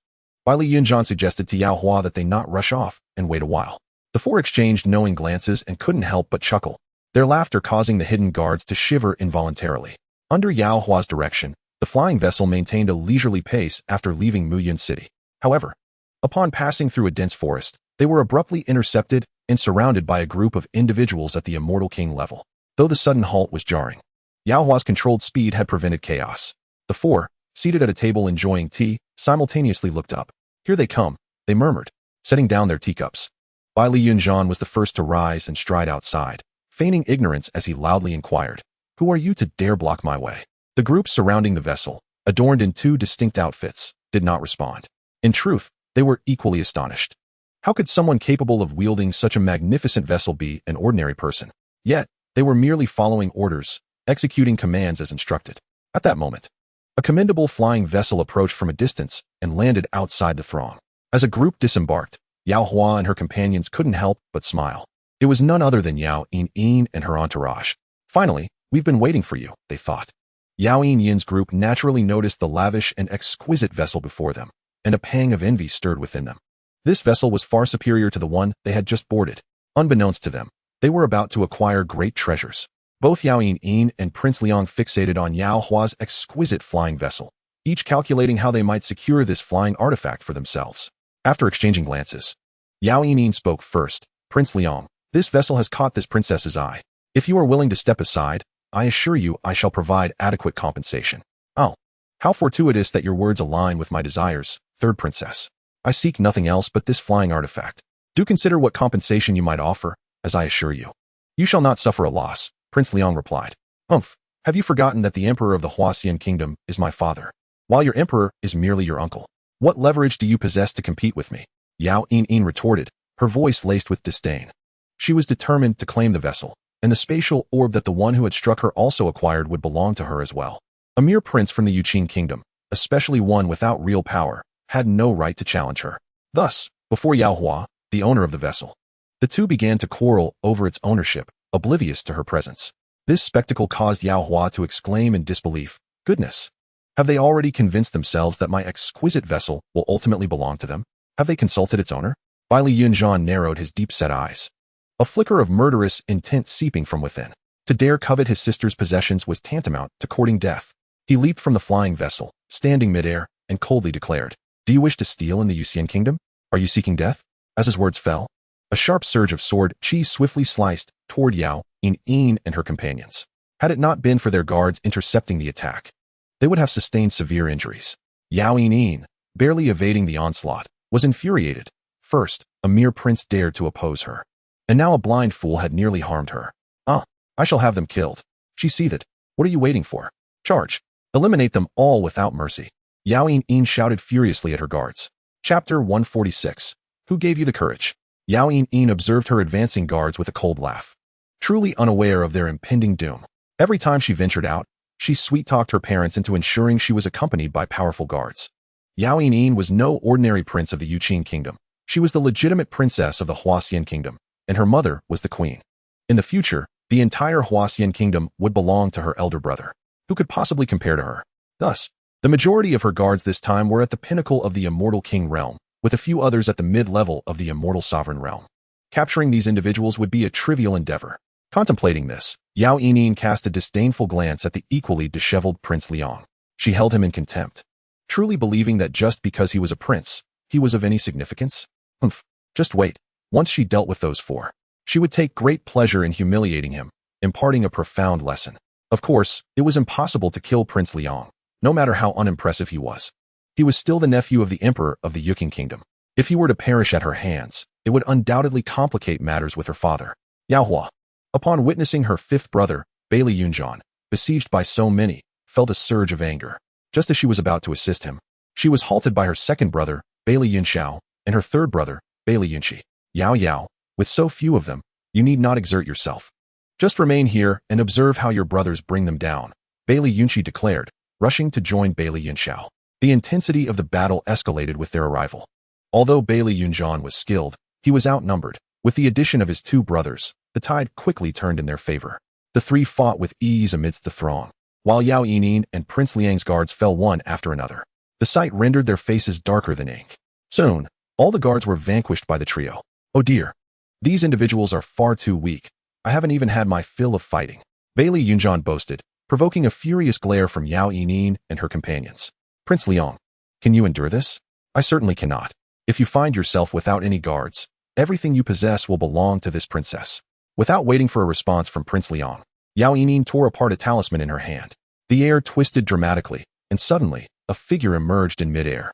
Baili Yunxiao suggested to Yao Hua that they not rush off and wait a while. The four exchanged knowing glances and couldn't help but chuckle, their laughter causing the hidden guards to shiver involuntarily. Under Yao Hua's direction, the flying vessel maintained a leisurely pace after leaving Muyun City. However, upon passing through a dense forest, they were abruptly intercepted and surrounded by a group of individuals at the Immortal King level. Though the sudden halt was jarring, Yao Hua's controlled speed had prevented chaos. The four, seated at a table enjoying tea, simultaneously looked up. Here they come, they murmured, setting down their teacups. Baili Yunxiao was the first to rise and stride outside, feigning ignorance as he loudly inquired, "Who are you to dare block my way?" The group surrounding the vessel, adorned in two distinct outfits, did not respond. In truth, they were equally astonished. How could someone capable of wielding such a magnificent vessel be an ordinary person? Yet, they were merely following orders, executing commands as instructed. At that moment, a commendable flying vessel approached from a distance and landed outside the throng. As a group disembarked, Yao Hua and her companions couldn't help but smile. It was none other than Yao Yin and her entourage. Finally, we've been waiting for you, they thought. Yao Yin's group naturally noticed the lavish and exquisite vessel before them, and a pang of envy stirred within them. This vessel was far superior to the one they had just boarded. Unbeknownst to them, they were about to acquire great treasures. Both Yao Yin and Prince Liang fixated on Yao Hua's exquisite flying vessel, each calculating how they might secure this flying artifact for themselves. After exchanging glances, Yao Yin spoke first. Prince Liang, this vessel has caught this princess's eye. If you are willing to step aside, I assure you I shall provide adequate compensation. Oh, how fortuitous that your words align with my desires, third princess. I seek nothing else but this flying artifact. Do consider what compensation you might offer, as I assure you. You shall not suffer a loss, Prince Liang replied. Have you forgotten that the emperor of the Huaxian kingdom is my father, while your emperor is merely your uncle? What leverage do you possess to compete with me? Yao Yin retorted, her voice laced with disdain. She was determined to claim the vessel, and the spatial orb that the one who had struck her also acquired would belong to her as well. A mere prince from the Yuqing kingdom, especially one without real power, had no right to challenge her. Thus, before Yao Hua, the owner of the vessel, the two began to quarrel over its ownership, oblivious to her presence. This spectacle caused Yao Hua to exclaim in disbelief, "Goodness! Have they already convinced themselves that my exquisite vessel will ultimately belong to them? Have they consulted its owner?" Baili Yunxian narrowed his deep-set eyes, a flicker of murderous intent seeping from within. To dare covet his sister's possessions was tantamount to courting death. He leaped from the flying vessel, standing midair, and coldly declared, "Do you wish to steal in the Yuxian kingdom? Are you seeking death?" As his words fell, a sharp surge of sword chi swiftly sliced toward Yao Yin and her companions. Had it not been for their guards intercepting the attack, they would have sustained severe injuries. Yao Yin, barely evading the onslaught, was infuriated. First, a mere prince dared to oppose her, and now a blind fool had nearly harmed her. I shall have them killed, she seethed. What are you waiting for? Charge! Eliminate them all without mercy. Yao Yin shouted furiously at her guards. Chapter 146. Who gave you the courage? Yao Yin observed her advancing guards with a cold laugh, truly unaware of their impending doom. Every time she ventured out, she sweet-talked her parents into ensuring she was accompanied by powerful guards. Yao Yin was no ordinary prince of the Yuqing kingdom. She was the legitimate princess of the Huaxian kingdom, and her mother was the queen. In the future, the entire Huaxian kingdom would belong to her elder brother. Who could possibly compare to her? Thus, the majority of her guards this time were at the pinnacle of the immortal king realm, with a few others at the mid-level of the immortal sovereign realm. Capturing these individuals would be a trivial endeavor. Contemplating this, Yao Yin cast a disdainful glance at the equally disheveled Prince Liang. She held him in contempt, truly believing that just because he was a prince, he was of any significance. Just wait. Once she dealt with those four, she would take great pleasure in humiliating him, imparting a profound lesson. Of course, it was impossible to kill Prince Liang, no matter how unimpressive he was. He was still the nephew of the emperor of the Yuqing kingdom. If he were to perish at her hands, it would undoubtedly complicate matters with her father. Yao Hua, upon witnessing her fifth brother, Baili Yunxian, besieged by so many, felt a surge of anger. Just as she was about to assist him, she was halted by her second brother, Baili Yunxiao, and her third brother, Baili Yunxi. Yao, with so few of them, you need not exert yourself. Just remain here and observe how your brothers bring them down, Baili Yunxi declared, rushing to join Baili Yunxiao. The intensity of the battle escalated with their arrival. Although Baili Yunxian was skilled, he was outnumbered. With the addition of his two brothers, the tide quickly turned in their favor. The three fought with ease amidst the throng, while Yao Yin and Prince Liang's guards fell one after another. The sight rendered their faces darker than ink. Soon, all the guards were vanquished by the trio. Oh dear. These individuals are far too weak. I haven't even had my fill of fighting, Baili Yunxian boasted, provoking a furious glare from Yao Yin and her companions. Prince Liang, can you endure this? I certainly cannot. If you find yourself without any guards, everything you possess will belong to this princess. Without waiting for a response from Prince Liang, Yao Yin tore apart a talisman in her hand. The air twisted dramatically, and suddenly, a figure emerged in midair.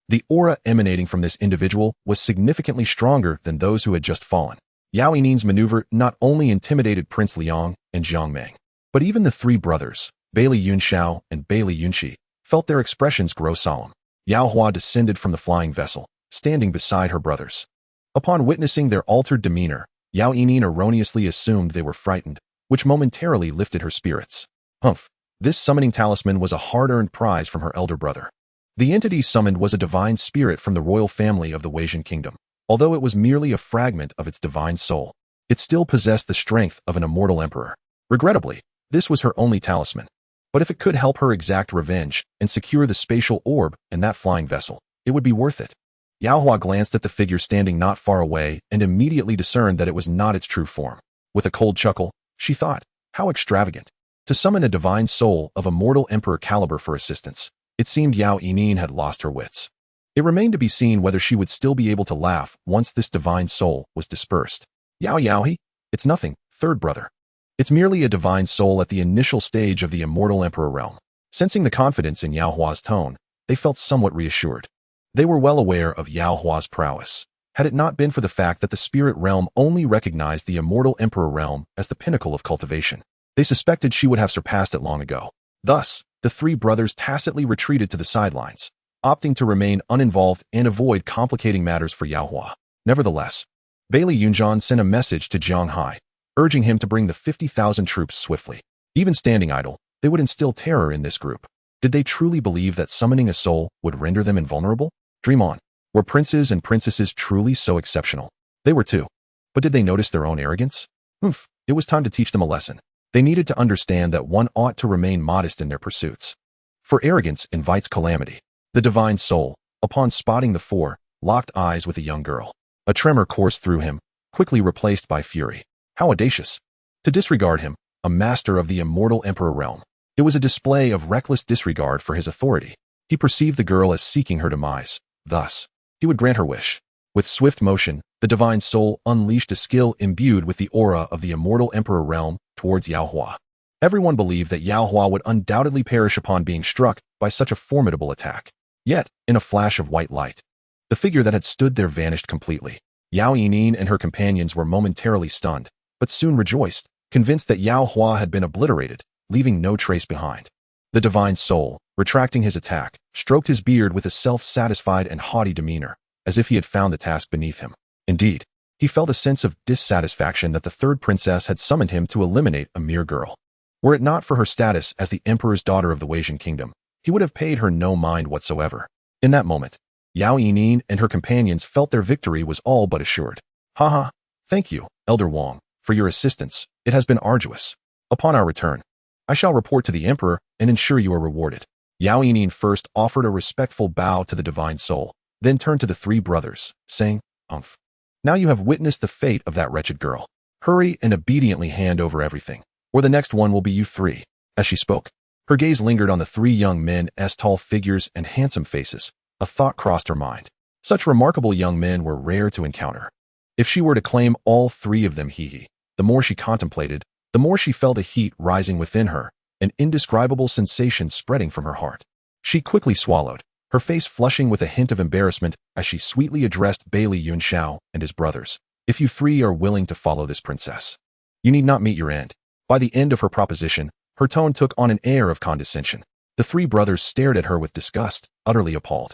The aura emanating from this individual was significantly stronger than those who had just fallen. Yao Yin's maneuver not only intimidated Prince Liang and Jiang Meng, but even the three brothers, Baili Yunxiao and Baili Yunxi, felt their expressions grow solemn. Yao Hua descended from the flying vessel, standing beside her brothers. Upon witnessing their altered demeanor, Yao Yinin erroneously assumed they were frightened, which momentarily lifted her spirits. Humph! This summoning talisman was a hard-earned prize from her elder brother. The entity summoned was a divine spirit from the royal family of the Weijian kingdom. Although it was merely a fragment of its divine soul, it still possessed the strength of an immortal emperor. Regrettably, this was her only talisman. But if it could help her exact revenge and secure the spatial orb and that flying vessel, it would be worth it. Yao Hua glanced at the figure standing not far away and immediately discerned that it was not its true form. With a cold chuckle, she thought, how extravagant. To summon a divine soul of a mortal emperor caliber for assistance, it seemed Yao Yinin had lost her wits. It remained to be seen whether she would still be able to laugh once this divine soul was dispersed. Yaohi, it's nothing, third brother. It's merely a divine soul at the initial stage of the immortal emperor realm. Sensing the confidence in Yao Hua's tone, they felt somewhat reassured. They were well aware of Yao Hua's prowess. Had it not been for the fact that the spirit realm only recognized the immortal emperor realm as the pinnacle of cultivation, they suspected she would have surpassed it long ago. Thus, the three brothers tacitly retreated to the sidelines, opting to remain uninvolved and avoid complicating matters for Yao Hua. Nevertheless, Bailey Yunxian sent a message to Jiang Hai, urging him to bring the 50,000 troops swiftly. Even standing idle, they would instill terror in this group. Did they truly believe that summoning a soul would render them invulnerable? Dream on. Were princes and princesses truly so exceptional? They were too. But did they notice their own arrogance? It was time to teach them a lesson. They needed to understand that one ought to remain modest in their pursuits. For arrogance invites calamity. The divine soul, upon spotting the four, locked eyes with a young girl. A tremor coursed through him, quickly replaced by fury. How audacious! To disregard him, a master of the immortal emperor realm. It was a display of reckless disregard for his authority. He perceived the girl as seeking her demise. Thus, he would grant her wish. With swift motion, the divine soul unleashed a skill imbued with the aura of the immortal emperor realm towards Yao Hua. Everyone believed that Yao Hua would undoubtedly perish upon being struck by such a formidable attack. Yet, in a flash of white light, the figure that had stood there vanished completely. Yao Yinin and her companions were momentarily stunned, but soon rejoiced, convinced that Yao Hua had been obliterated, leaving no trace behind. The divine soul, retracting his attack, stroked his beard with a self-satisfied and haughty demeanor, as if he had found the task beneath him. Indeed, he felt a sense of dissatisfaction that the third princess had summoned him to eliminate a mere girl. Were it not for her status as the emperor's daughter of the Weijian kingdom, he would have paid her no mind whatsoever. In that moment, Yao Yinin and her companions felt their victory was all but assured. Haha, thank you, Elder Wang, for your assistance. It has been arduous. Upon our return, I shall report to the emperor and ensure you are rewarded. Yao Yinin first offered a respectful bow to the divine soul, then turned to the three brothers, saying, Umph. Now you have witnessed the fate of that wretched girl. Hurry and obediently hand over everything, or the next one will be you three. As she spoke, her gaze lingered on the three young men's tall figures and handsome faces. A thought crossed her mind. Such remarkable young men were rare to encounter. If she were to claim all three of them, the more she contemplated, the more she felt a heat rising within her, an indescribable sensation spreading from her heart. She quickly swallowed, her face flushing with a hint of embarrassment as she sweetly addressed Bailey Yunxiao and his brothers. If you three are willing to follow this princess, you need not meet your end. By the end of her proposition, her tone took on an air of condescension. The three brothers stared at her with disgust, utterly appalled.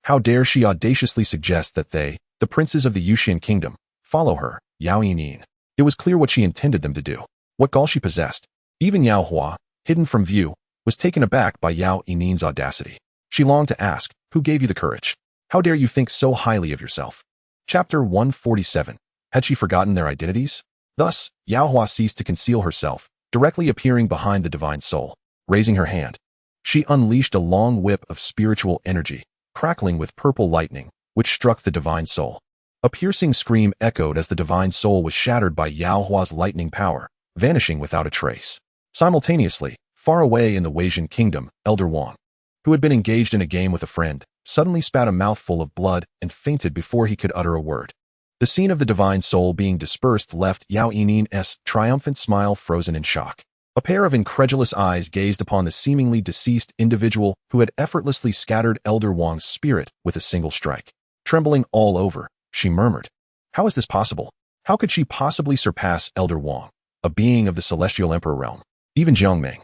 How dare she audaciously suggest that they, the princes of the Yuxian kingdom, follow her, Yao Yinin? It was clear what she intended them to do, what gall she possessed. Even Yao Hua, hidden from view, was taken aback by Yao Yinin's audacity. She longed to ask, who gave you the courage? How dare you think so highly of yourself? Chapter 147. Had she forgotten their identities? Thus, Yao Hua ceased to conceal herself, directly appearing behind the divine soul. Raising her hand, she unleashed a long whip of spiritual energy, crackling with purple lightning, which struck the divine soul. A piercing scream echoed as the divine soul was shattered by Yao Hua's lightning power, vanishing without a trace. Simultaneously, far away in the Weijian kingdom, Elder Wang, who had been engaged in a game with a friend, suddenly spat a mouthful of blood and fainted before he could utter a word. The scene of the divine soul being dispersed left Yao Yinin's triumphant smile frozen in shock. A pair of incredulous eyes gazed upon the seemingly deceased individual who had effortlessly scattered Elder Wang's spirit with a single strike. Trembling all over, she murmured, "How is this possible? How could she possibly surpass Elder Wang, a being of the celestial emperor realm?" Even Jiang Meng,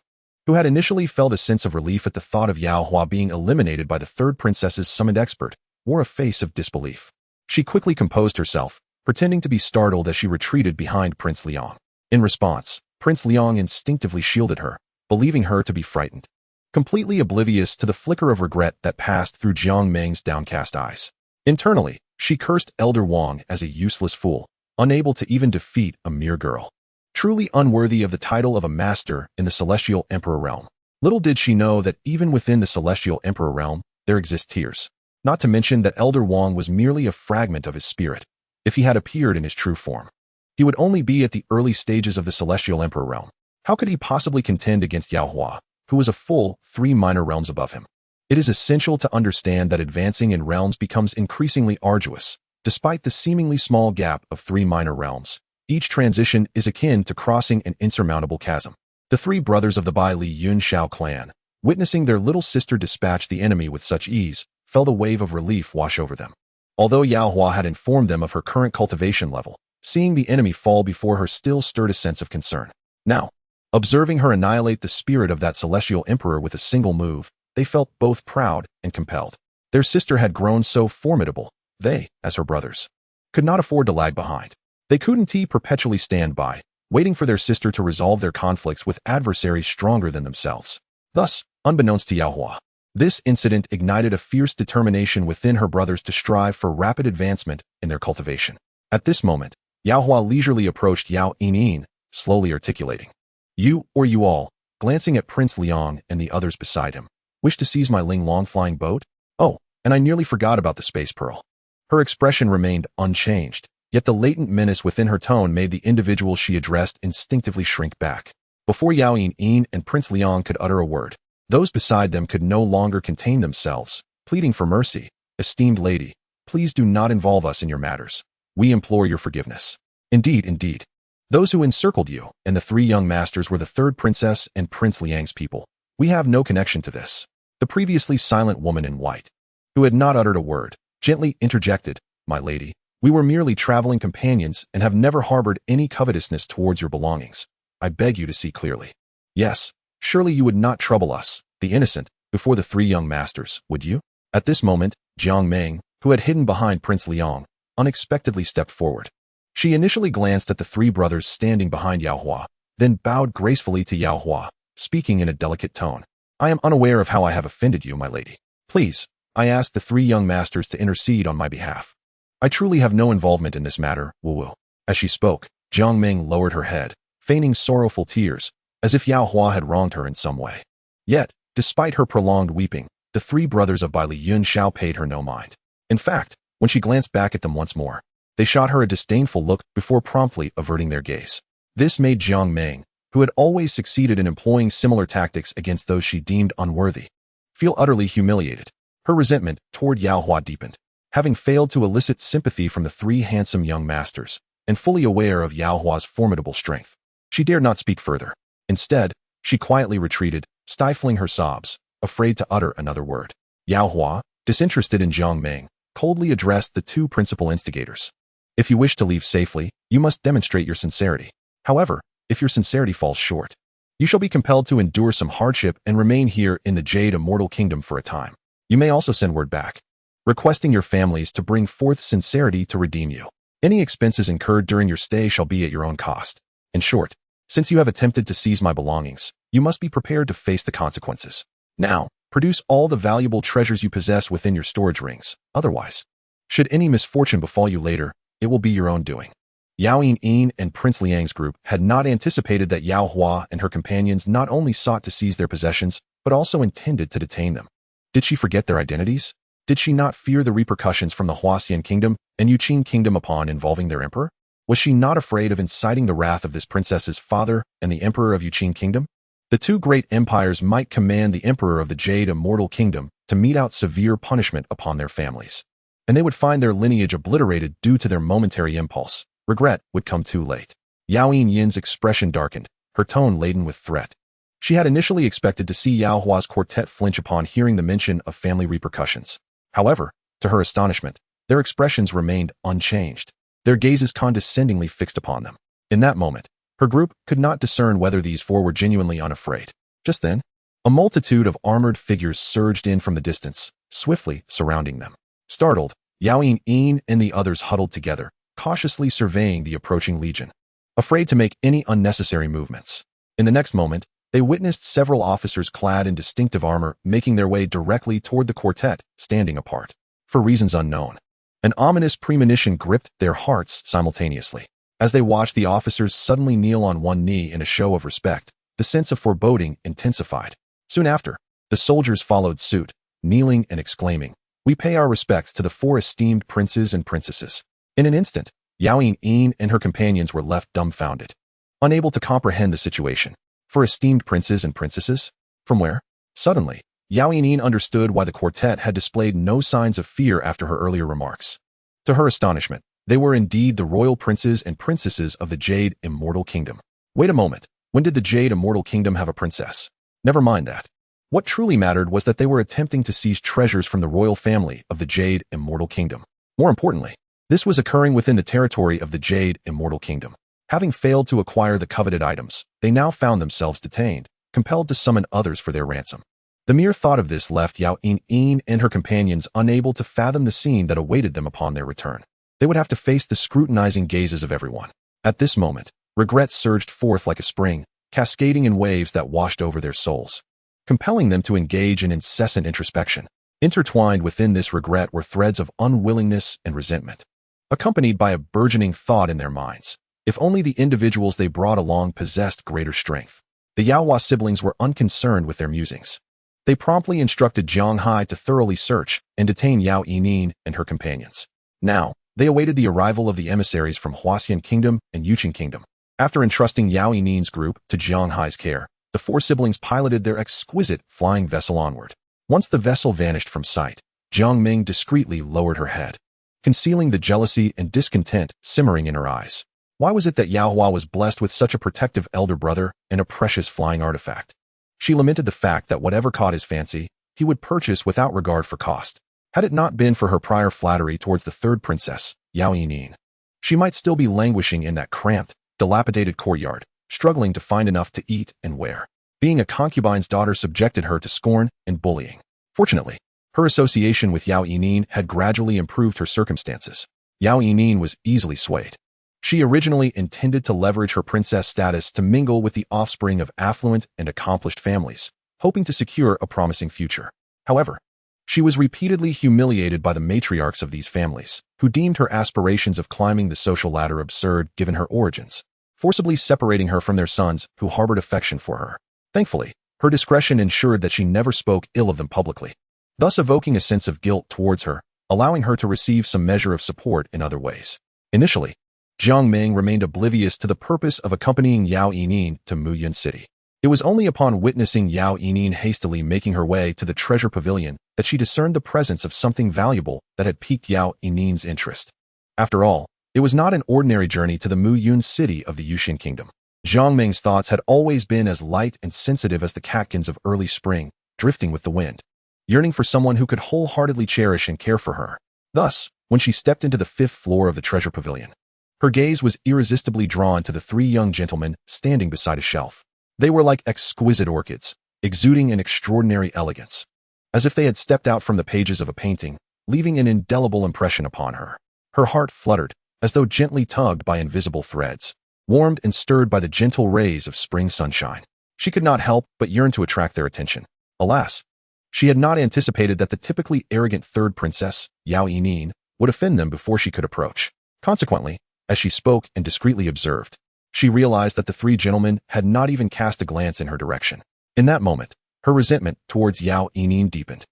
who had initially felt a sense of relief at the thought of Yao Hua being eliminated by the third princess's summoned expert, wore a face of disbelief. She quickly composed herself, pretending to be startled as she retreated behind Prince Liang. In response, Prince Liang instinctively shielded her, believing her to be frightened, completely oblivious to the flicker of regret that passed through Jiang Meng's downcast eyes. Internally, she cursed Elder Wang as a useless fool, unable to even defeat a mere girl. Truly unworthy of the title of a master in the Celestial Emperor realm. Little did she know that even within the Celestial Emperor realm, there exist tiers. Not to mention that Elder Wang was merely a fragment of his spirit. If he had appeared in his true form, he would only be at the early stages of the Celestial Emperor realm. How could he possibly contend against Yao Hua, who was a full 3 minor realms above him? It is essential to understand that advancing in realms becomes increasingly arduous. Despite the seemingly small gap of 3 minor realms, each transition is akin to crossing an insurmountable chasm. The 3 brothers of the Bai Li Yunxiao clan, witnessing their little sister dispatch the enemy with such ease, felt a wave of relief wash over them. Although Yao Hua had informed them of her current cultivation level, seeing the enemy fall before her still stirred a sense of concern. Now, observing her annihilate the spirit of that celestial emperor with a single move, they felt both proud and compelled. Their sister had grown so formidable, they, as her brothers, could not afford to lag behind. They couldn't perpetually stand by, waiting for their sister to resolve their conflicts with adversaries stronger than themselves. Thus, unbeknownst to Yao Hua, this incident ignited a fierce determination within her brothers to strive for rapid advancement in their cultivation. At this moment, Yao Hua leisurely approached Yao Yin, slowly articulating, "You, or you all," glancing at Prince Liang and the others beside him, "wish to seize my Ling Long flying boat? Oh, and I nearly forgot about the space pearl." Her expression remained unchanged, yet the latent menace within her tone made the individual she addressed instinctively shrink back. Before Yao Yin and Prince Liang could utter a word, those beside them could no longer contain themselves, pleading for mercy. "Esteemed lady, please do not involve us in your matters. We implore your forgiveness." Indeed, indeed. Those who encircled you and the 3 young masters were the 3rd princess and Prince Liang's people. We have no connection to this. The previously silent woman in white, who had not uttered a word, gently interjected, "My lady, we were merely traveling companions and have never harbored any covetousness towards your belongings. I beg you to see clearly. Yes, surely you would not trouble us, the innocent, before the 3 young masters, would you?" At this moment, Jiang Meng, who had hidden behind Prince Liang, unexpectedly stepped forward. She initially glanced at the 3 brothers standing behind Yao Hua, then bowed gracefully to Yao Hua, speaking in a delicate tone. "I am unaware of how I have offended you, my lady. Please, I ask the 3 young masters to intercede on my behalf. I truly have no involvement in this matter, Wu." As she spoke, Jiang Meng lowered her head, feigning sorrowful tears, as if Yao Hua had wronged her in some way. Yet, despite her prolonged weeping, the 3 brothers of Bai Li Yunxiao paid her no mind. In fact, when she glanced back at them once more, they shot her a disdainful look before promptly averting their gaze. This made Jiang Meng, who had always succeeded in employing similar tactics against those she deemed unworthy, feel utterly humiliated. Her resentment toward Yao Hua deepened. Having failed to elicit sympathy from the 3 handsome young masters, and fully aware of Yao Hua's formidable strength, she dared not speak further. Instead, she quietly retreated, stifling her sobs, afraid to utter another word. Yao Hua, disinterested in Jiang Meng, coldly addressed the 2 principal instigators. "If you wish to leave safely, you must demonstrate your sincerity. However, if your sincerity falls short, you shall be compelled to endure some hardship and remain here in the Jade Immortal Kingdom for a time. You may also send word back, requesting your families to bring forth sincerity to redeem you. Any expenses incurred during your stay shall be at your own cost. In short, since you have attempted to seize my belongings, you must be prepared to face the consequences. Now, produce all the valuable treasures you possess within your storage rings. Otherwise, should any misfortune befall you later, it will be your own doing." Yao Yin and Prince Liang's group had not anticipated that Yao Hua and her companions not only sought to seize their possessions, but also intended to detain them. Did she forget their identities? Did she not fear the repercussions from the Huaxian Kingdom and Yuqing Kingdom upon involving their emperor? Was she not afraid of inciting the wrath of this princess's father and the emperor of Yuqing Kingdom? The 2 great empires might command the emperor of the Jade Immortal Kingdom to mete out severe punishment upon their families, and they would find their lineage obliterated due to their momentary impulse. Regret would come too late. Yao Yin's expression darkened, her tone laden with threat. She had initially expected to see Yao Hua's quartet flinch upon hearing the mention of family repercussions. However, to her astonishment, their expressions remained unchanged, their gazes condescendingly fixed upon them. In that moment, her group could not discern whether these 4 were genuinely unafraid. Just then, a multitude of armored figures surged in from the distance, swiftly surrounding them. Startled, Yao Yin and the others huddled together, cautiously surveying the approaching legion, afraid to make any unnecessary movements. In the next moment, they witnessed several officers clad in distinctive armor making their way directly toward the quartet, standing apart. For reasons unknown, an ominous premonition gripped their hearts simultaneously. As they watched the officers suddenly kneel on one knee in a show of respect, the sense of foreboding intensified. Soon after, the soldiers followed suit, kneeling and exclaiming, "We pay our respects to the 4 esteemed princes and princesses." In an instant, Yao Yin and her companions were left dumbfounded, unable to comprehend the situation. 4 esteemed princes and princesses? From where? Suddenly, Yao Yin understood why the quartet had displayed no signs of fear after her earlier remarks. To her astonishment, they were indeed the royal princes and princesses of the Jade Immortal Kingdom. Wait a moment, when did the Jade Immortal Kingdom have a princess? Never mind that. What truly mattered was that they were attempting to seize treasures from the royal family of the Jade Immortal Kingdom. More importantly, this was occurring within the territory of the Jade Immortal Kingdom. Having failed to acquire the coveted items, they now found themselves detained, compelled to summon others for their ransom. The mere thought of this left Yao Yin and her companions unable to fathom the scene that awaited them upon their return. They would have to face the scrutinizing gazes of everyone. At this moment, regret surged forth like a spring, cascading in waves that washed over their souls, compelling them to engage in incessant introspection. Intertwined within this regret were threads of unwillingness and resentment, accompanied by a burgeoning thought in their minds. If only the individuals they brought along possessed greater strength. The Yaohua siblings were unconcerned with their musings. They promptly instructed Jiang Hai to thoroughly search and detain Yao Yin and her companions. Now, they awaited the arrival of the emissaries from Huaxian Kingdom and Yuqing Kingdom. After entrusting Yao Yin's group to Jiang Hai's care, the 4 siblings piloted their exquisite flying vessel onward. Once the vessel vanished from sight, Jiang Ming discreetly lowered her head, concealing the jealousy and discontent simmering in her eyes. Why was it that Yaohua was blessed with such a protective elder brother and a precious flying artifact? She lamented the fact that whatever caught his fancy, he would purchase without regard for cost. Had it not been for her prior flattery towards the 3rd princess, Yao Yin, she might still be languishing in that cramped, dilapidated courtyard, struggling to find enough to eat and wear. Being a concubine's daughter subjected her to scorn and bullying. Fortunately, her association with Yao Yin had gradually improved her circumstances. Yao Yin was easily swayed. She originally intended to leverage her princess status to mingle with the offspring of affluent and accomplished families, hoping to secure a promising future. However, she was repeatedly humiliated by the matriarchs of these families, who deemed her aspirations of climbing the social ladder absurd given her origins, forcibly separating her from their sons who harbored affection for her. Thankfully, her discretion ensured that she never spoke ill of them publicly, thus evoking a sense of guilt towards her, allowing her to receive some measure of support in other ways. Initially, Jiang Ming remained oblivious to the purpose of accompanying Yao Yin to Muyun City. It was only upon witnessing Yao Yin hastily making her way to the treasure pavilion that she discerned the presence of something valuable that had piqued Yao Yin's interest. After all, it was not an ordinary journey to the Muyun City of the Yuxian Kingdom. Jiang Ming's thoughts had always been as light and sensitive as the catkins of early spring, drifting with the wind, yearning for someone who could wholeheartedly cherish and care for her. Thus, when she stepped into the 5th floor of the treasure pavilion, her gaze was irresistibly drawn to the 3 young gentlemen standing beside a shelf. They were like exquisite orchids, exuding an extraordinary elegance, as if they had stepped out from the pages of a painting, leaving an indelible impression upon her. Her heart fluttered, as though gently tugged by invisible threads, warmed and stirred by the gentle rays of spring sunshine. She could not help but yearn to attract their attention. Alas, she had not anticipated that the typically arrogant 3rd princess, Yao Yin, would offend them before she could approach. Consequently, as she spoke and discreetly observed, she realized that the 3 gentlemen had not even cast a glance in her direction. In that moment, her resentment towards Yao Yin deepened.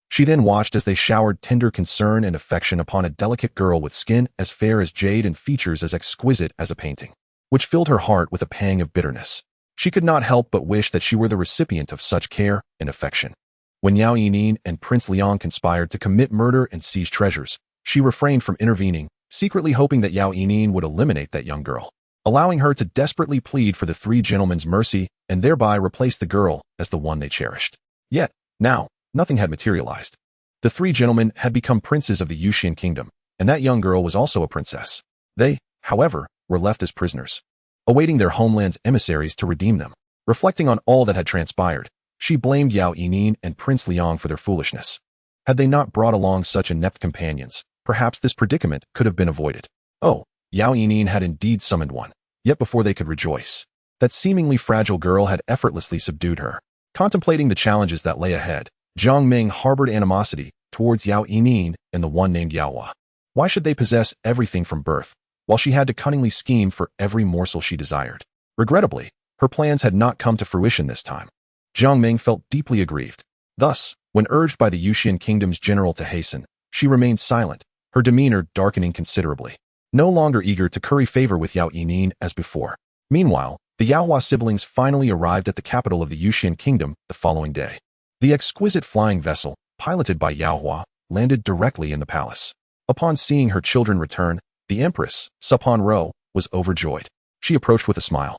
She then watched as they showered tender concern and affection upon a delicate girl with skin as fair as jade and features as exquisite as a painting, which filled her heart with a pang of bitterness. She could not help but wish that she were the recipient of such care and affection. When Yao Yin and Prince Liang conspired to commit murder and seize treasures, she refrained from intervening, secretly hoping that Yao Yin would eliminate that young girl, allowing her to desperately plead for the 3 gentlemen's mercy and thereby replace the girl as the one they cherished. Yet, now, nothing had materialized. The 3 gentlemen had become princes of the Yuxian Kingdom, and that young girl was also a princess. They, however, were left as prisoners, awaiting their homeland's emissaries to redeem them. Reflecting on all that had transpired, she blamed Yao Yinin and Prince Liang for their foolishness. Had they not brought along such inept companions, perhaps this predicament could have been avoided. Oh, Yao Yinin had indeed summoned one, yet before they could rejoice, that seemingly fragile girl had effortlessly subdued her. Contemplating the challenges that lay ahead, Jiang Ming harbored animosity towards Yao Yinin and the one named Yaohua. Why should they possess everything from birth, while she had to cunningly scheme for every morsel she desired? Regrettably, her plans had not come to fruition this time. Jiang Ming felt deeply aggrieved. Thus, when urged by the Yuxian kingdom's general to hasten, she remained silent, her demeanor darkening considerably. No longer eager to curry favor with Yao Yinin as before. Meanwhile, the Yaohua siblings finally arrived at the capital of the Yuxian kingdom the following day. The exquisite flying vessel, piloted by Yaohua, landed directly in the palace. Upon seeing her children return, the Empress, Supan Ro, was overjoyed. She approached with a smile.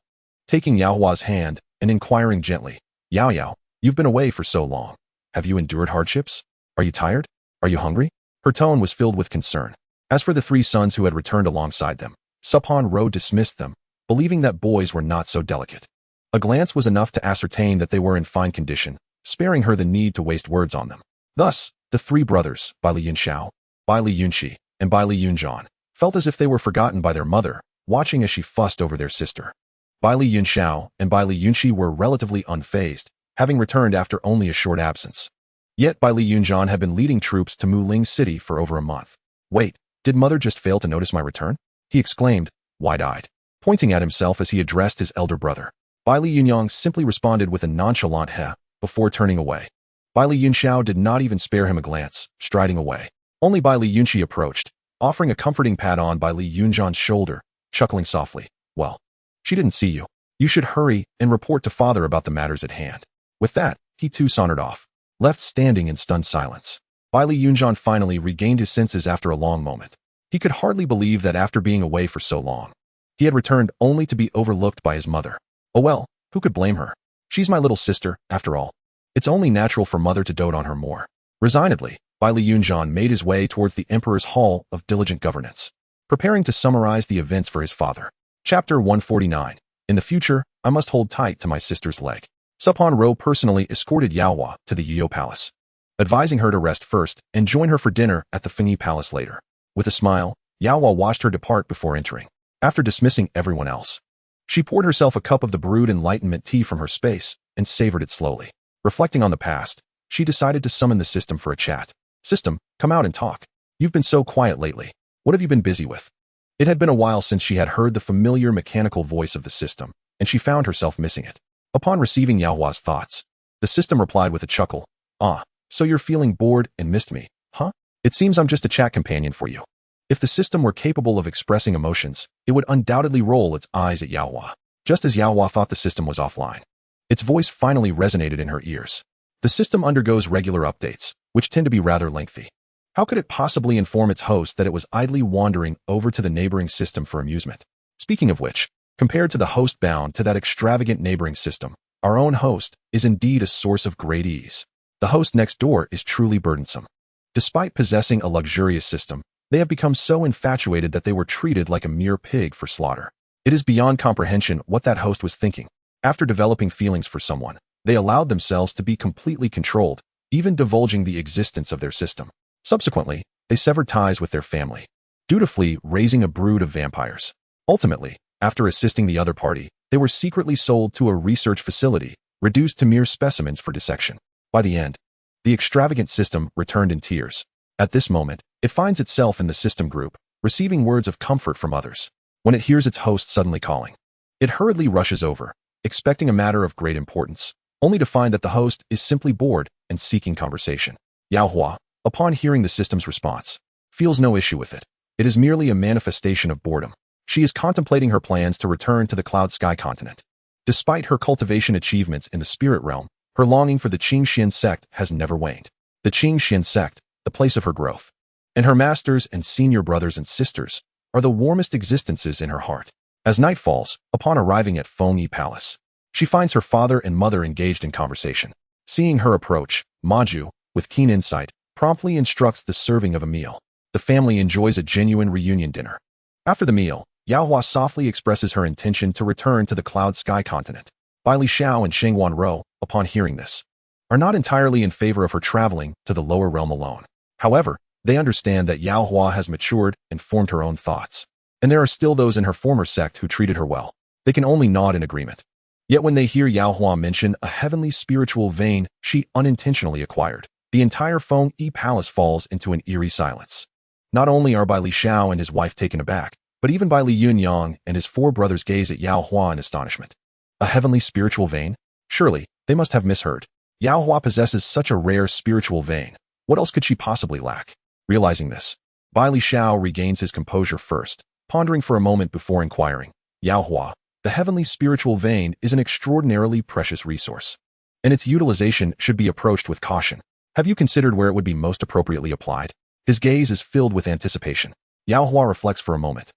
Taking Yaohua's hand and inquiring gently, "Yao Yao, you've been away for so long. Have you endured hardships? Are you tired? Are you hungry?" Her tone was filled with concern. As for the three sons who had returned alongside them, Supan Ro dismissed them, believing that boys were not so delicate. A glance was enough to ascertain that they were in fine condition, sparing her the need to waste words on them. Thus, the three brothers, Bai Li Yunxiao, Bai Li Yunxi, and Bai Li Yunzhan, felt as if they were forgotten by their mother, watching as she fussed over their sister. Bai Li Yunxiao and Bai Li Yunxi were relatively unfazed, having returned after only a short absence. Yet Bai Li Yunzhan had been leading troops to Muling City for over a month. "Wait, did mother just fail to notice my return?" he exclaimed, wide-eyed, pointing at himself as he addressed his elder brother. Bai Li Yunyang simply responded with a nonchalant heh, before turning away. Bai Li Yunxiao did not even spare him a glance, striding away. Only Bai Li Yunxi approached, offering a comforting pat on Bai Li Yunzhan's shoulder, chuckling softly. "Well, she didn't see you. You should hurry and report to father about the matters at hand." With that, he too sauntered off, left standing in stunned silence. Bai Li Yunzhan finally regained his senses after a long moment. He could hardly believe that after being away for so long, he had returned only to be overlooked by his mother. Oh well, who could blame her? She's my little sister, after all. It's only natural for mother to dote on her more. Resignedly, Bai Li Yunzhan made his way towards the Emperor's Hall of Diligent Governance, preparing to summarize the events for his father. Chapter 149. In the future, I must hold tight to my sister's leg. Supan Ro personally escorted Yaohua to the Yuyo Palace, advising her to rest first and join her for dinner at the Fengyi Palace later. With a smile, Yaohua watched her depart before entering. After dismissing everyone else, she poured herself a cup of the brewed enlightenment tea from her space and savored it slowly. Reflecting on the past, she decided to summon the system for a chat. "System, come out and talk. You've been so quiet lately. What have you been busy with?" It had been a while since she had heard the familiar mechanical voice of the system, and she found herself missing it. Upon receiving Yaohua's thoughts, the system replied with a chuckle. "Ah, so you're feeling bored and missed me, huh? It seems I'm just a chat companion for you." If the system were capable of expressing emotions, it would undoubtedly roll its eyes at Yaohua. Just as Yaohua thought the system was offline, its voice finally resonated in her ears. The system undergoes regular updates, which tend to be rather lengthy. How could it possibly inform its host that it was idly wandering over to the neighboring system for amusement? Speaking of which, compared to the host bound to that extravagant neighboring system, our own host is indeed a source of great ease. The host next door is truly burdensome. Despite possessing a luxurious system, they have become so infatuated that they were treated like a mere pig for slaughter. It is beyond comprehension what that host was thinking. After developing feelings for someone, they allowed themselves to be completely controlled, even divulging the existence of their system. Subsequently, they severed ties with their family, dutifully raising a brood of vampires. Ultimately, after assisting the other party, they were secretly sold to a research facility, reduced to mere specimens for dissection. By the end, the extravagant system returned in tears. At this moment, it finds itself in the system group, receiving words of comfort from others. When it hears its host suddenly calling, it hurriedly rushes over, expecting a matter of great importance, only to find that the host is simply bored and seeking conversation. Yaohua, upon hearing the system's response, feels no issue with it. It is merely a manifestation of boredom. She is contemplating her plans to return to the Cloud Sky Continent. Despite her cultivation achievements in the spirit realm, her longing for the Qingxuan Sect has never waned. The Qingxuan Sect, the place of her growth, and her masters and senior brothers and sisters are the warmest existences in her heart. As night falls, upon arriving at Fengyi Palace, she finds her father and mother engaged in conversation. Seeing her approach, Maju, with keen insight, promptly instructs the serving of a meal. The family enjoys a genuine reunion dinner. After the meal, Yaohua softly expresses her intention to return to the Cloud Sky Continent. Bai Li Xiao and Shengwan Rou, upon hearing this, are not entirely in favor of her traveling to the lower realm alone. However, they understand that Yao Hua has matured and formed her own thoughts. And there are still those in her former sect who treated her well. They can only nod in agreement. Yet when they hear Yao Hua mention a heavenly spiritual vein she unintentionally acquired, the entire Feng Yi Palace falls into an eerie silence. Not only are Bai Li Xiao and his wife taken aback, but even Bai Li Yunyang and his 4 brothers gaze at Yao Hua in astonishment. A heavenly spiritual vein? Surely, they must have misheard. Yao Hua possesses such a rare spiritual vein. What else could she possibly lack? Realizing this, Bai Li Xiao regains his composure first, pondering for a moment before inquiring. Yao Hua, the heavenly spiritual vein is an extraordinarily precious resource, and its utilization should be approached with caution. Have you considered where it would be most appropriately applied? His gaze is filled with anticipation. Yao Hua reflects for a moment,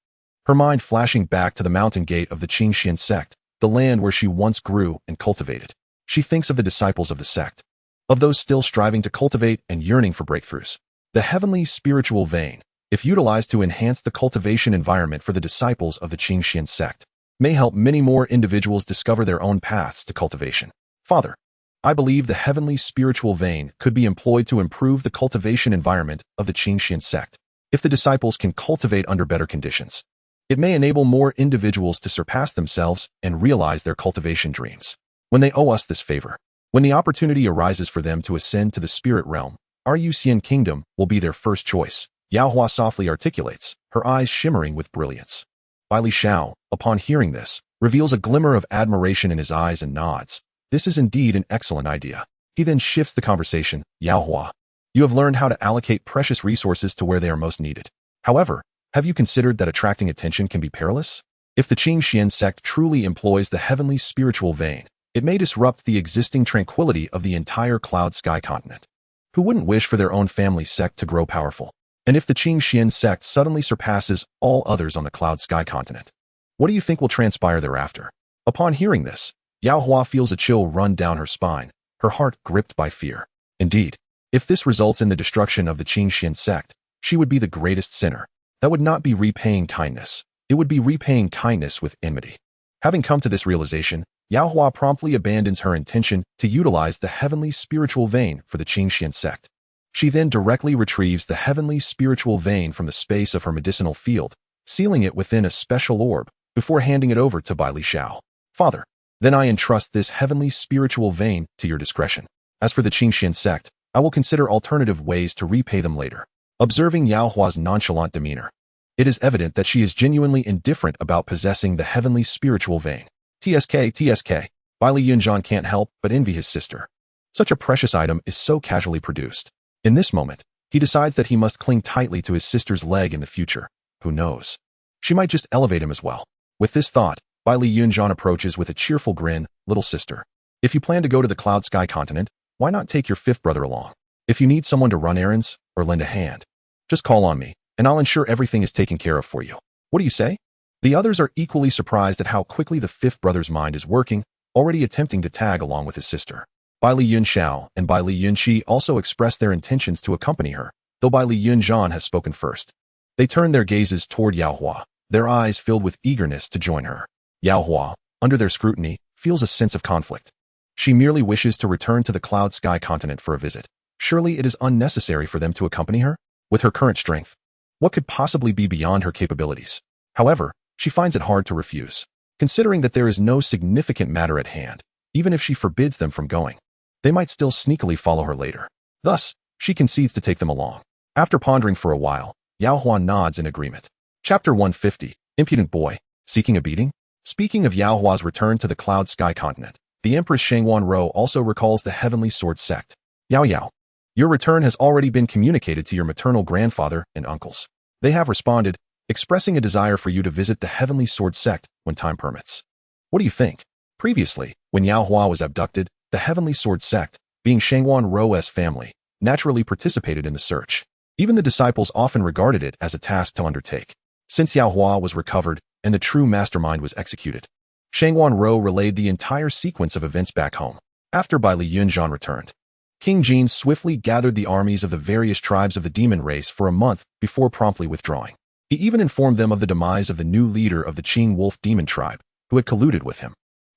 her mind flashing back to the mountain gate of the Qingxuan Sect, the land where she once grew and cultivated. She thinks of the disciples of the sect, of those still striving to cultivate and yearning for breakthroughs. The heavenly spiritual vein, if utilized to enhance the cultivation environment for the disciples of the Qingxuan Sect, may help many more individuals discover their own paths to cultivation. Father, I believe the heavenly spiritual vein could be employed to improve the cultivation environment of the Qingxuan Sect. If the disciples can cultivate under better conditions, it may enable more individuals to surpass themselves and realize their cultivation dreams. When they owe us this favor, when the opportunity arises for them to ascend to the spirit realm, our Yuxian kingdom will be their first choice. Yao Hua softly articulates, her eyes shimmering with brilliance. Bai Li Xiao, upon hearing this, reveals a glimmer of admiration in his eyes and nods. This is indeed an excellent idea. He then shifts the conversation. Yao Hua, you have learned how to allocate precious resources to where they are most needed. However, have you considered that attracting attention can be perilous? If the Qingxuan Sect truly employs the heavenly spiritual vein, it may disrupt the existing tranquility of the entire Cloud Sky continent. Who wouldn't wish for their own family sect to grow powerful? And if the Qingxuan Sect suddenly surpasses all others on the Cloud Sky continent, what do you think will transpire thereafter? Upon hearing this, Yao Hua feels a chill run down her spine, her heart gripped by fear. Indeed, if this results in the destruction of the Qingxuan Sect, she would be the greatest sinner. That would not be repaying kindness. It would be repaying kindness with enmity. Having come to this realization, Yao Hua promptly abandons her intention to utilize the heavenly spiritual vein for the Qingxuan Sect. She then directly retrieves the heavenly spiritual vein from the space of her medicinal field, sealing it within a special orb, before handing it over to Bai Li Xiao. Father, then I entrust this heavenly spiritual vein to your discretion. As for the Qingxuan Sect, I will consider alternative ways to repay them later. Observing Yao Hua's nonchalant demeanor, it is evident that she is genuinely indifferent about possessing the heavenly spiritual vein. TSK, Bai Li Yunxiang can't help but envy his sister. Such a precious item is so casually produced. In this moment, he decides that he must cling tightly to his sister's leg in the future. Who knows? She might just elevate him as well. With this thought, Bai Li Yunxiang approaches with a cheerful grin. Little sister, if you plan to go to the Cloud Sky continent, why not take your 5th brother along? If you need someone to run errands or lend a hand, just call on me, and I'll ensure everything is taken care of for you. What do you say? The others are equally surprised at how quickly the 5th brother's mind is working, already attempting to tag along with his sister. Bai Li Yunxiao and Bai Li Yunqi also express their intentions to accompany her, though Bai Li Yunxiang has spoken first. They turn their gazes toward Yao Hua, their eyes filled with eagerness to join her. Yao Hua, under their scrutiny, feels a sense of conflict. She merely wishes to return to the Cloud Sky continent for a visit. Surely it is unnecessary for them to accompany her? With her current strength, what could possibly be beyond her capabilities? However, she finds it hard to refuse, considering that there is no significant matter at hand. Even if she forbids them from going, they might still sneakily follow her later. Thus, she concedes to take them along. After pondering for a while, Yao Hua nods in agreement. Chapter 150, Impudent Boy, Seeking a Beating? Speaking of Yao Hua's return to the Cloud Sky continent, the Empress Shengwan Rou also recalls the Heavenly Sword Sect. Yao, your return has already been communicated to your maternal grandfather and uncles. They have responded, expressing a desire for you to visit the Heavenly Sword Sect when time permits. What do you think? Previously, when Yao Hua was abducted, the Heavenly Sword Sect, being Shengwan Rou's family, naturally participated in the search. Even the disciples often regarded it as a task to undertake. Since Yao Hua was recovered and the true mastermind was executed, Shengwan Rou relayed the entire sequence of events back home. After Bai Li Yunxiang returned, King Jin swiftly gathered the armies of the various tribes of the demon race for a month before promptly withdrawing. He even informed them of the demise of the new leader of the Qing Wolf demon tribe, who had colluded with him.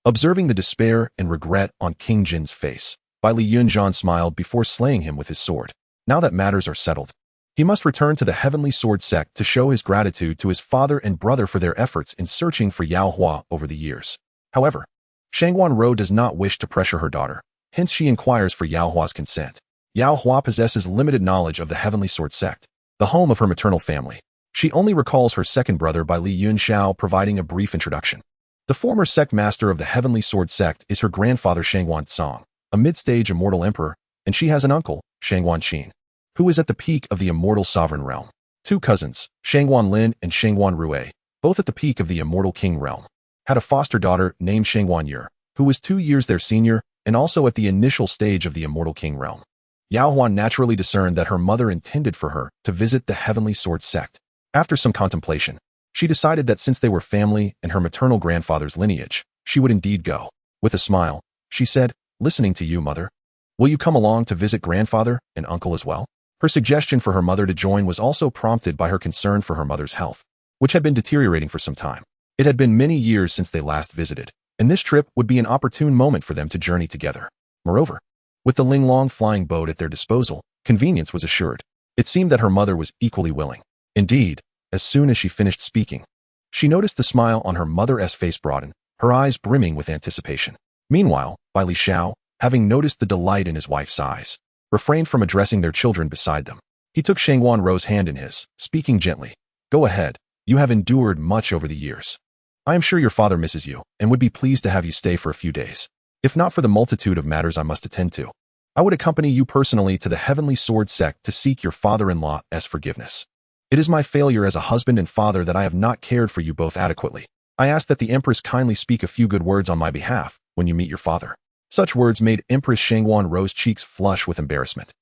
Observing the despair and regret on King Jin's face, Bai Li Yunxian smiled before slaying him with his sword. Now that matters are settled, he must return to the Heavenly Sword Sect to show his gratitude to his father and brother for their efforts in searching for Yao Hua over the years. However, Shangguan Rou does not wish to pressure her daughter, hence she inquires for Yao Hua's consent. Yao Hua possesses limited knowledge of the Heavenly Sword Sect, the home of her maternal family. She only recalls her second brother Bai Li Yunxiao providing a brief introduction. The former sect master of the Heavenly Sword Sect is her grandfather Shangguan Song, a mid-stage immortal emperor, and she has an uncle, Shangguan Qin, who is at the peak of the immortal sovereign realm. Two cousins, Shangguan Lin and Shangguan Rui, both at the peak of the immortal king realm, had a foster daughter named Shangguan Yer, who was 2 years their senior and also at the initial stage of the immortal king realm. Yao Hua naturally discerned that her mother intended for her to visit the Heavenly Sword Sect. After some contemplation, she decided that since they were family and her maternal grandfather's lineage, she would indeed go. With a smile, she said, "Listening to you, mother. Will you come along to visit grandfather and uncle as well?" Her suggestion for her mother to join was also prompted by her concern for her mother's health, which had been deteriorating for some time. It had been many years since they last visited, and this trip would be an opportune moment for them to journey together. Moreover, with the Linglong flying boat at their disposal, convenience was assured. It seemed that her mother was equally willing. Indeed, as soon as she finished speaking, she noticed the smile on her mother's face broaden, her eyes brimming with anticipation. Meanwhile, Bai Li Xiao, having noticed the delight in his wife's eyes, refrained from addressing their children beside them. He took Shangguan Rou's hand in his, speaking gently. "Go ahead, you have endured much over the years. I am sure your father misses you and would be pleased to have you stay for a few days. If not for the multitude of matters I must attend to, I would accompany you personally to the Heavenly Sword Sect to seek your father-in-law's forgiveness. It is my failure as a husband and father that I have not cared for you both adequately. I ask that the Empress kindly speak a few good words on my behalf when you meet your father." Such words made Empress Shangguan Rou's cheeks flush with embarrassment,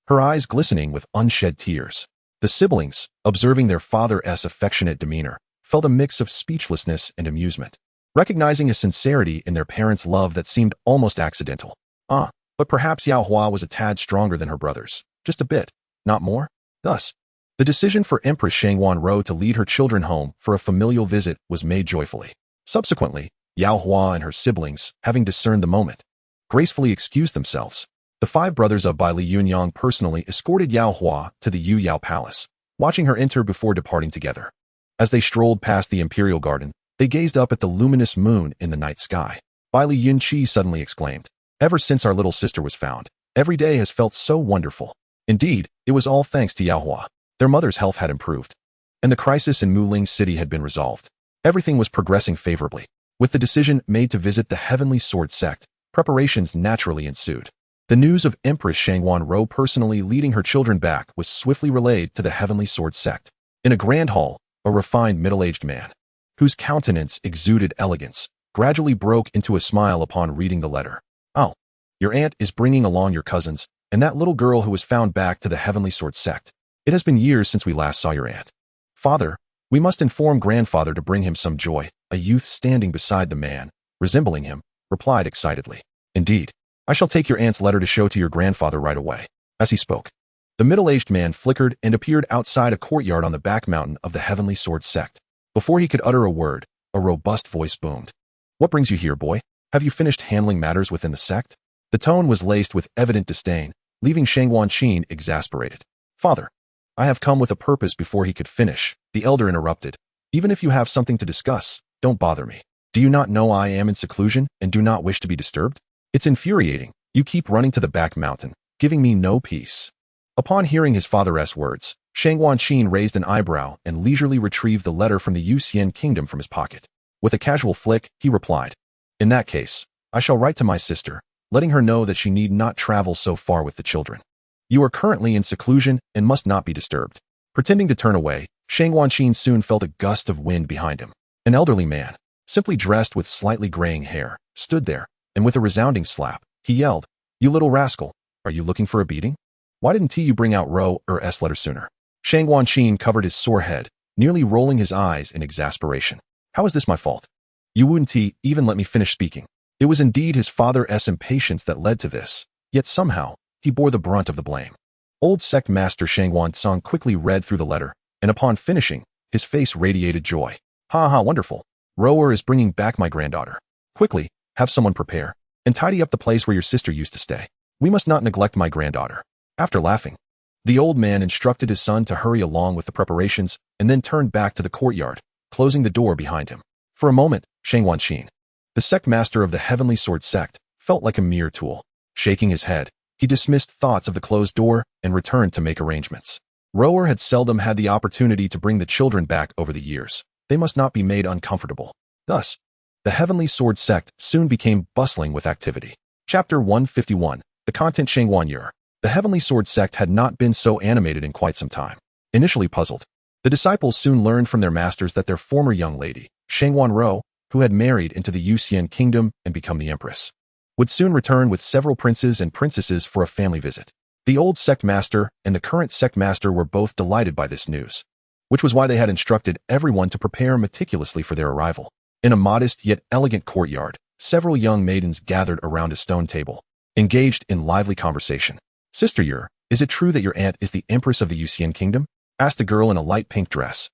her eyes glistening with unshed tears. The siblings, observing their father's affectionate demeanor, felt a mix of speechlessness and amusement, recognizing a sincerity in their parents' love that seemed almost accidental. But perhaps Yao Hua was a tad stronger than her brothers, just a bit, not more. Thus, the decision for Empress Shangguan Rou to lead her children home for a familial visit was made joyfully. Subsequently, Yao Hua and her siblings, having discerned the moment, gracefully excused themselves. The 5 brothers of Bai Li Yunyang personally escorted Yao Hua to the Yu Yao Palace, watching her enter before departing together. As they strolled past the imperial garden, they gazed up at the luminous moon in the night sky. Bai Li Yunqi suddenly exclaimed, "Ever since our little sister was found, every day has felt so wonderful." Indeed, it was all thanks to Yao Hua. Their mother's health had improved, and the crisis in Muling City had been resolved. Everything was progressing favorably. With the decision made to visit the Heavenly Sword Sect, preparations naturally ensued. The news of Empress Shangguan Rou personally leading her children back was swiftly relayed to the Heavenly Sword Sect. In a grand hall, a refined middle-aged man, whose countenance exuded elegance, gradually broke into a smile upon reading the letter. "Oh, your aunt is bringing along your cousins, and that little girl who was found back to the Heavenly Sword Sect. It has been years since we last saw your aunt. Father, we must inform grandfather to bring him some joy." A youth standing beside the man, resembling him, replied excitedly. "Indeed, I shall take your aunt's letter to show to your grandfather right away." As he spoke, the middle-aged man flickered and appeared outside a courtyard on the back mountain of the Heavenly Sword Sect. Before he could utter a word, a robust voice boomed. "What brings you here, boy? Have you finished handling matters within the sect?" The tone was laced with evident disdain, leaving Shangguan Qin exasperated. "Father, I have come with a purpose." Before he could finish, the elder interrupted. "Even if you have something to discuss, don't bother me. Do you not know I am in seclusion and do not wish to be disturbed? It's infuriating. You keep running to the back mountain, giving me no peace." Upon hearing his father's words, Shangguan Qin raised an eyebrow and leisurely retrieved the letter from the Yuxian kingdom from his pocket. With a casual flick, he replied, "In that case, I shall write to my sister, letting her know that she need not travel so far with the children. You are currently in seclusion and must not be disturbed." Pretending to turn away, Shangguan Qin soon felt a gust of wind behind him. An elderly man, simply dressed with slightly graying hair, stood there, and with a resounding slap, he yelled, "You little rascal, are you looking for a beating? Why didn't you bring out Rou's letter sooner?" Shangguan Qin covered his sore head, nearly rolling his eyes in exasperation. "How is this my fault? You wouldn't even let me finish speaking." It was indeed his father's impatience that led to this, yet somehow, he bore the brunt of the blame. Old sect master Shangguan Song quickly read through the letter, and upon finishing, his face radiated joy. "Ha ha, wonderful. Rower is bringing back my granddaughter." Quickly, Have someone prepare and tidy up the place where your sister used to stay. We must not neglect my granddaughter." After laughing, the old man instructed his son to hurry along with the preparations and then turned back to the courtyard, closing the door behind him. For a moment, Shangwan Xin, the sect master of the Heavenly Sword Sect, felt like a mere tool. Shaking his head, he dismissed thoughts of the closed door and returned to make arrangements. Rower had seldom had the opportunity to bring the children back over the years. They must not be made uncomfortable. Thus, the Heavenly Sword Sect soon became bustling with activity. Chapter 151. The Content. Shangwan Yur. The Heavenly Sword Sect had not been so animated in quite some time. Initially puzzled, the disciples soon learned from their masters that their former young lady, Shangwan Rou, who had married into the Yuxian kingdom and become the empress, would soon return with several princes and princesses for a family visit. The old sect master and the current sect master were both delighted by this news, which was why they had instructed everyone to prepare meticulously for their arrival. In a modest yet elegant courtyard, several young maidens gathered around a stone table, engaged in lively conversation. "Sister Yur, is it true that your aunt is the empress of the Yuxian kingdom?" asked a girl in a light pink dress,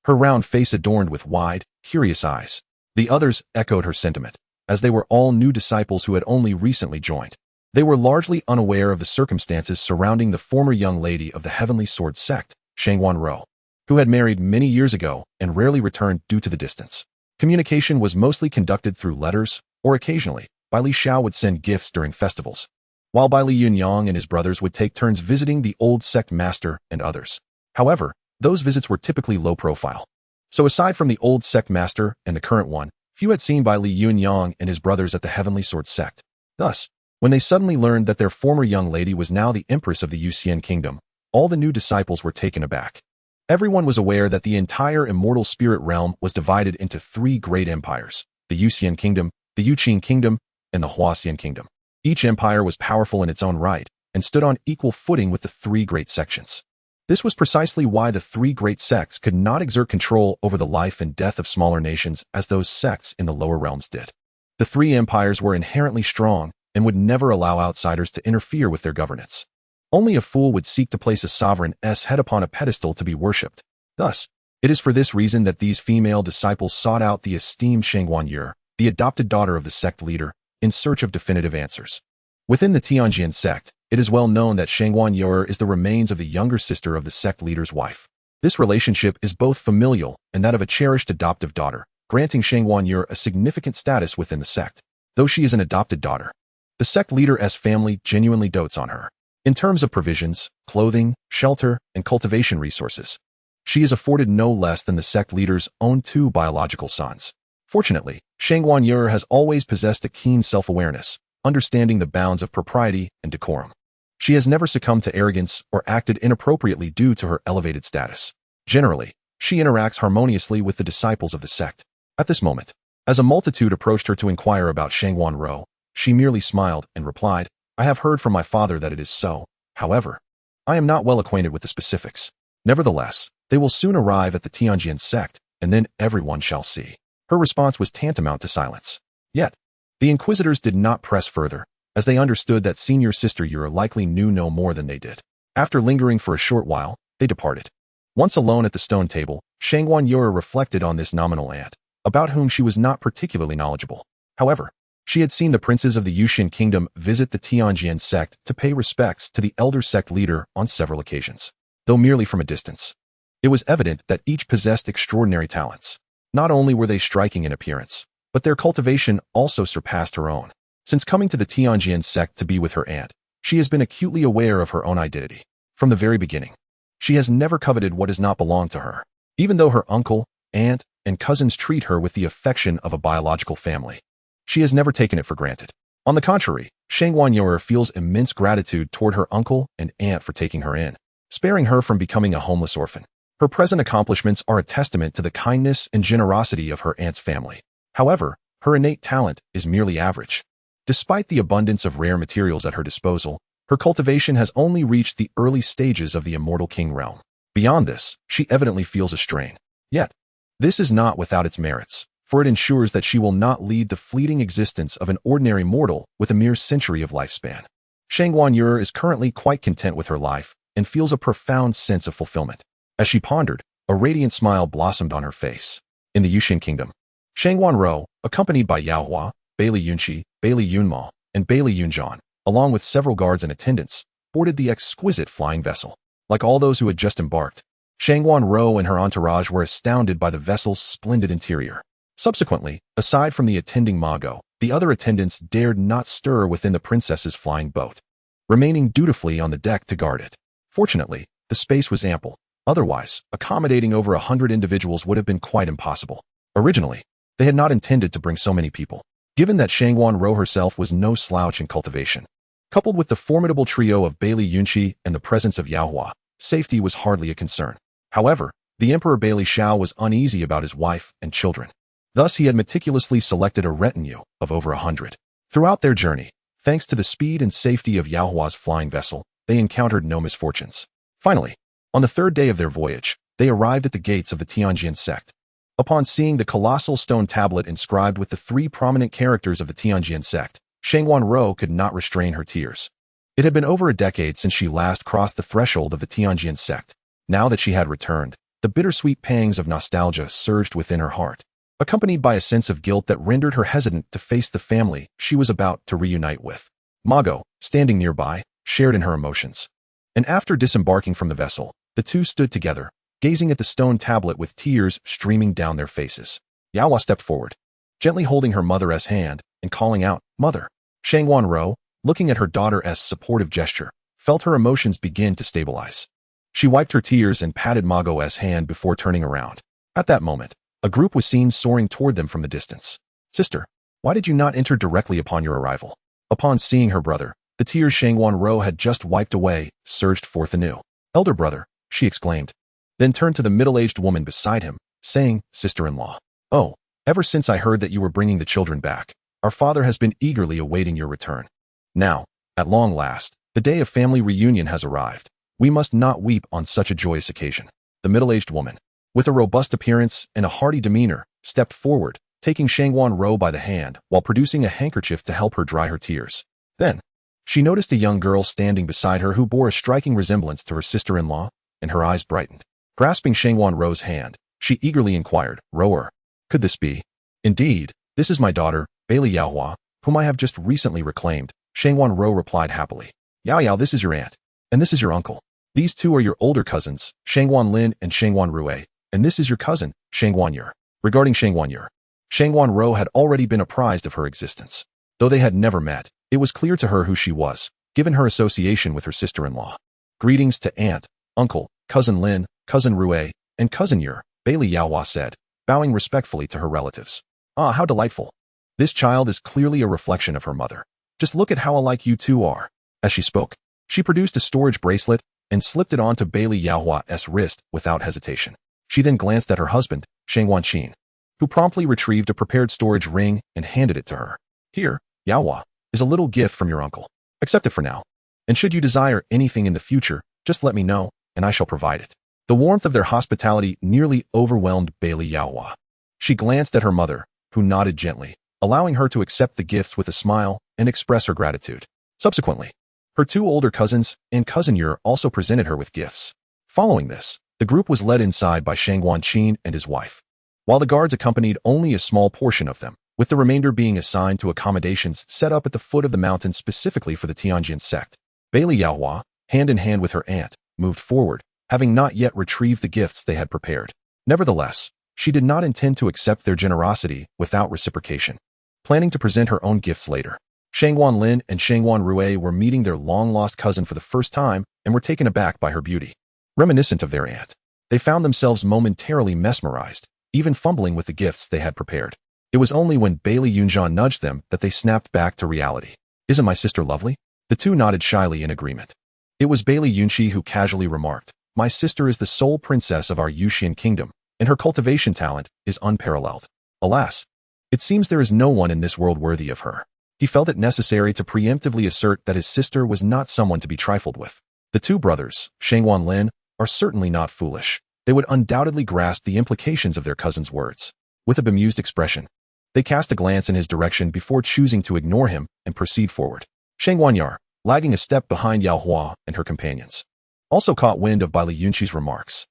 her round face adorned with wide, curious eyes. The others echoed her sentiment, as they were all new disciples who had only recently joined. They were largely unaware of the circumstances surrounding the former young lady of the Heavenly Sword Sect, Shangwan Rou, who had married many years ago and rarely returned due to the distance. Communication was mostly conducted through letters, or occasionally, Bai Li Xiao would send gifts during festivals, while Bai Li Yunyang and his brothers would take turns visiting the old sect master and others. However, those visits were typically low profile. So aside from the old sect master and the current one, few had seen Bai Li Yunyang and his brothers at the Heavenly Sword Sect. Thus, when they suddenly learned that their former young lady was now the empress of the Yuxian kingdom, all the new disciples were taken aback. Everyone was aware that the entire immortal spirit realm was divided into three great empires: the Yuxian kingdom, the Yuqing kingdom, and the Huaxian kingdom. Each empire was powerful in its own right and stood on equal footing with the three great sections. This was precisely why the three great sects could not exert control over the life and death of smaller nations as those sects in the lower realms did. The three empires were inherently strong and would never allow outsiders to interfere with their governance. Only a fool would seek to place a sovereign's head upon a pedestal to be worshipped. Thus, it is for this reason that these female disciples sought out the esteemed Shangwan Yur, the adopted daughter of the sect leader, in search of definitive answers. Within the Qingxuan Sect, it is well known that Shangwan Yur is the remains of the younger sister of the sect leader's wife. This relationship is both familial and that of a cherished adoptive daughter, granting Shangwan Yur a significant status within the sect. Though she is an adopted daughter, the sect leader's family genuinely dotes on her. In terms of provisions, clothing, shelter, and cultivation resources, she is afforded no less than the sect leader's own two biological sons. Fortunately, Shangwan Yur has always possessed a keen self-awareness, understanding the bounds of propriety and decorum. She has never succumbed to arrogance or acted inappropriately due to her elevated status. Generally, she interacts harmoniously with the disciples of the sect. At this moment, as a multitude approached her to inquire about Shangwan Rou, she merely smiled and replied, "I have heard from my father that it is so. However, I am not well acquainted with the specifics. Nevertheless, they will soon arrive at the Qingxuan Sect, and then everyone shall see." Her response was tantamount to silence. Yet, the inquisitors did not press further, as they understood that senior sister Yura likely knew no more than they did. After lingering for a short while, they departed. Once alone at the stone table, Shangwan Yura reflected on this nominal aunt, about whom she was not particularly knowledgeable. However, she had seen the princes of the Yuxian kingdom visit the Qingxuan Sect to pay respects to the elder sect leader on several occasions, though merely from a distance. It was evident that each possessed extraordinary talents. Not only were they striking in appearance, but their cultivation also surpassed her own. Since coming to the Qingxuan Sect to be with her aunt, she has been acutely aware of her own identity. From the very beginning, she has never coveted what does not belong to her, even though her uncle, aunt, and cousins treat her with the affection of a biological family. She has never taken it for granted. On the contrary, Shangwan Yur feels immense gratitude toward her uncle and aunt for taking her in, sparing her from becoming a homeless orphan. Her present accomplishments are a testament to the kindness and generosity of her aunt's family. However, her innate talent is merely average. Despite the abundance of rare materials at her disposal, her cultivation has only reached the early stages of the immortal king realm. Beyond this, she evidently feels a strain. Yet, this is not without its merits, for it ensures that she will not lead the fleeting existence of an ordinary mortal with a mere century of lifespan. Shangwan Yur is currently quite content with her life and feels a profound sense of fulfillment. As she pondered, a radiant smile blossomed on her face. In the Yuxian kingdom, Shangwan Rou, accompanied by Yao Hua, Bailey Yunxi, Bailey Yunma, and Bailey Yunjian, along with several guards and attendants, boarded the exquisite flying vessel. Like all those who had just embarked, Xianxian Rou and her entourage were astounded by the vessel's splendid interior. Subsequently, aside from the attending Mago, the other attendants dared not stir within the princess's flying boat, remaining dutifully on the deck to guard it. Fortunately, the space was ample. Otherwise, accommodating over 100 individuals would have been quite impossible. Originally, they had not intended to bring so many people, given that Xianxian Rou herself was no slouch in cultivation. Coupled with the formidable trio of Bailey Yunxi and the presence of Yaohua, safety was hardly a concern. However, the Emperor Bailey Xiao was uneasy about his wife and children. Thus, he had meticulously selected a retinue of over 100. Throughout their journey, thanks to the speed and safety of Yaohua's flying vessel, they encountered no misfortunes. Finally, on the third day of their voyage, they arrived at the gates of the Qingxuan Sect. Upon seeing the colossal stone tablet inscribed with the 3 prominent characters of the Qingxuan Sect, Xianxian Rou could not restrain her tears. It had been over a decade since she last crossed the threshold of the Qingxuan Sect. Now that she had returned, the bittersweet pangs of nostalgia surged within her heart, accompanied by a sense of guilt that rendered her hesitant to face the family she was about to reunite with. Mago, standing nearby, shared in her emotions. And after disembarking from the vessel, the two stood together, gazing at the stone tablet with tears streaming down their faces. Yaohua stepped forward, gently holding her mother's hand and calling out, "Mother." Xianxian Rou, looking at her daughter's supportive gesture, felt her emotions begin to stabilize. She wiped her tears and patted Mago's hand before turning around. At that moment, a group was seen soaring toward them from the distance. "Sister, why did you not enter directly upon your arrival?" Upon seeing her brother, the tears Xianxian Rou had just wiped away surged forth anew. "Elder brother," she exclaimed, then turned to the middle-aged woman beside him, saying, "Sister-in-law, oh, ever since I heard that you were bringing the children back, our father has been eagerly awaiting your return. Now, at long last, the day of family reunion has arrived. We must not weep on such a joyous occasion." The middle-aged woman, with a robust appearance and a hearty demeanor, stepped forward, taking Xianxian Rou by the hand while producing a handkerchief to help her dry her tears. Then, she noticed a young girl standing beside her who bore a striking resemblance to her sister-in-law, and her eyes brightened. Grasping Xianxian Rou's hand, she eagerly inquired, "Rower, could this be?" "Indeed, this is my daughter, Bailey Yaohua, whom I have just recently reclaimed," Xianxian Rou replied happily. "Yao, this is your aunt, and this is your uncle. These two are your older cousins, Xianxian Lin and Xianxian Rue, and this is your cousin, Xianxian Yer." Regarding Xianxian Yer, Xianxian Rou had already been apprised of her existence. Though they had never met, it was clear to her who she was, given her association with her sister-in-law. "Greetings to aunt, uncle, cousin Lin, cousin Rue, and cousin Yer," Bailey Yaohua said, bowing respectfully to her relatives. "Ah, how delightful. This child is clearly a reflection of her mother. Just look at how alike you two are." As she spoke, she produced a storage bracelet and slipped it onto Bailey Yaohua's wrist without hesitation. She then glanced at her husband, Xianxian Qin, who promptly retrieved a prepared storage ring and handed it to her. "Here, Yaohua, is a little gift from your uncle. Accept it for now. And should you desire anything in the future, just let me know, and I shall provide it." The warmth of their hospitality nearly overwhelmed Bailey Yaohua. She glanced at her mother, who nodded gently, allowing her to accept the gifts with a smile and express her gratitude. Subsequently, her 2 older cousins and cousin Yer also presented her with gifts. Following this, the group was led inside by Xianxian Qin and his wife, while the guards accompanied only a small portion of them, with the remainder being assigned to accommodations set up at the foot of the mountain specifically for the Qingxuan Sect. Bailey Yaohua, hand in hand with her aunt, moved forward, having not yet retrieved the gifts they had prepared. Nevertheless, she did not intend to accept their generosity without reciprocation, planning to present her own gifts later. Xianxian Lin and Xianxian Rue were meeting their long-lost cousin for the first time and were taken aback by her beauty. Reminiscent of their aunt, they found themselves momentarily mesmerized, even fumbling with the gifts they had prepared. It was only when Bailey Yunjian nudged them that they snapped back to reality. "Isn't my sister lovely?" The two nodded shyly in agreement. It was Bailey Yunxi who casually remarked, "My sister is the sole princess of our Yuxian kingdom, and her cultivation talent is unparalleled. Alas, it seems there is no one in this world worthy of her." He felt it necessary to preemptively assert that his sister was not someone to be trifled with. The two brothers, Xianxian Lin, are certainly not foolish. They would undoubtedly grasp the implications of their cousin's words. With a bemused expression, they cast a glance in his direction before choosing to ignore him and proceed forward. Xianxian Yer, lagging a step behind Yaohua and her companions, also caught wind of Bailey Yunxi's remarks.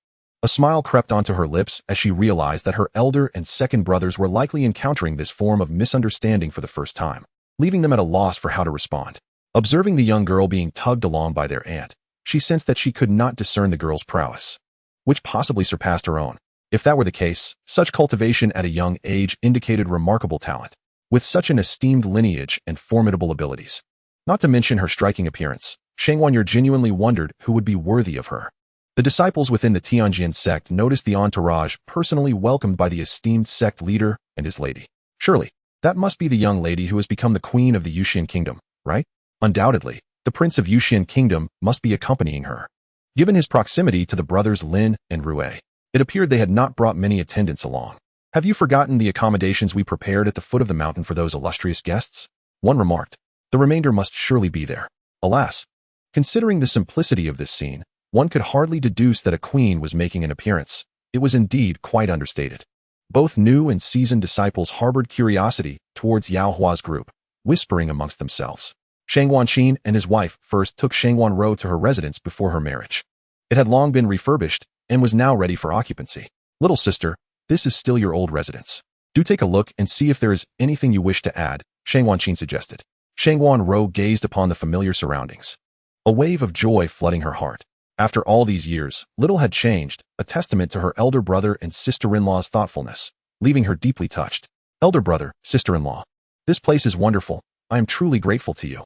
A smile crept onto her lips as she realized that her elder and second brothers were likely encountering this form of misunderstanding for the first time, leaving them at a loss for how to respond. Observing the young girl being tugged along by their aunt, she sensed that she could not discern the girl's prowess, which possibly surpassed her own. If that were the case, such cultivation at a young age indicated remarkable talent, with such an esteemed lineage and formidable abilities. Not to mention her striking appearance, Qingxuan genuinely wondered who would be worthy of her. The disciples within the Qingxuan Sect noticed the entourage personally welcomed by the esteemed sect leader and his lady. Surely, that must be the young lady who has become the queen of the Yuxian kingdom, right? Undoubtedly, the prince of Yuxian kingdom must be accompanying her. Given his proximity to the brothers Lin and Rue, it appeared they had not brought many attendants along. Have you forgotten the accommodations we prepared at the foot of the mountain for those illustrious guests? One remarked. The remainder must surely be there. Alas, considering the simplicity of this scene, one could hardly deduce that a queen was making an appearance. It was indeed quite understated. Both new and seasoned disciples harbored curiosity towards Yao Hua's group, whispering amongst themselves. Xianxian Qin and his wife first took Xianxian Rou to her residence before her marriage. It had long been refurbished and was now ready for occupancy. Little sister, this is still your old residence. Do take a look and see if there is anything you wish to add, Xianxian Qin suggested. Xianxian Rou gazed upon the familiar surroundings, a wave of joy flooding her heart. After all these years, little had changed, a testament to her elder brother and sister-in-law's thoughtfulness, leaving her deeply touched. Elder brother, sister-in-law, this place is wonderful. I am truly grateful to you.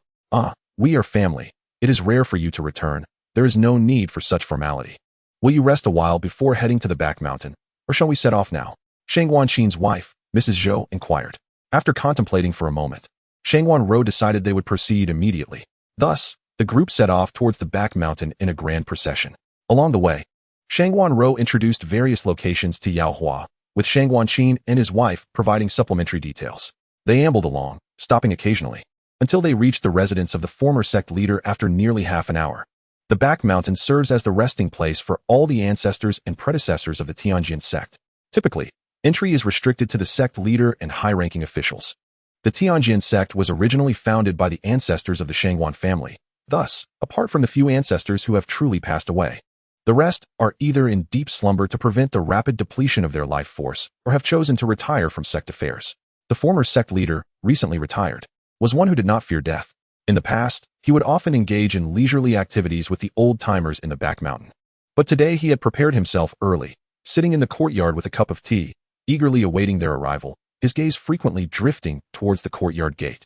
We are family. It is rare for you to return. There is no need for such formality. Will you rest a while before heading to the back mountain, or shall we set off now? Xianxian Qin's wife, Mrs. Zhou, inquired. After contemplating for a moment, Xianxian Rou decided they would proceed immediately. Thus, the group set off towards the back mountain in a grand procession. Along the way, Xianxian Rou introduced various locations to Yao Hua, with Xianxian Qin and his wife providing supplementary details. They ambled along, stopping occasionally, until they reached the residence of the former sect leader after nearly half an hour. The back mountain serves as the resting place for all the ancestors and predecessors of the Qingxuan Sect. Typically, entry is restricted to the sect leader and high-ranking officials. The Qingxuan Sect was originally founded by the ancestors of the Xianxian family. Thus, apart from the few ancestors who have truly passed away, the rest are either in deep slumber to prevent the rapid depletion of their life force or have chosen to retire from sect affairs. The former sect leader, recently retired, was one who did not fear death. In the past, he would often engage in leisurely activities with the old-timers in the back mountain. But today he had prepared himself early, sitting in the courtyard with a cup of tea, eagerly awaiting their arrival, his gaze frequently drifting towards the courtyard gate,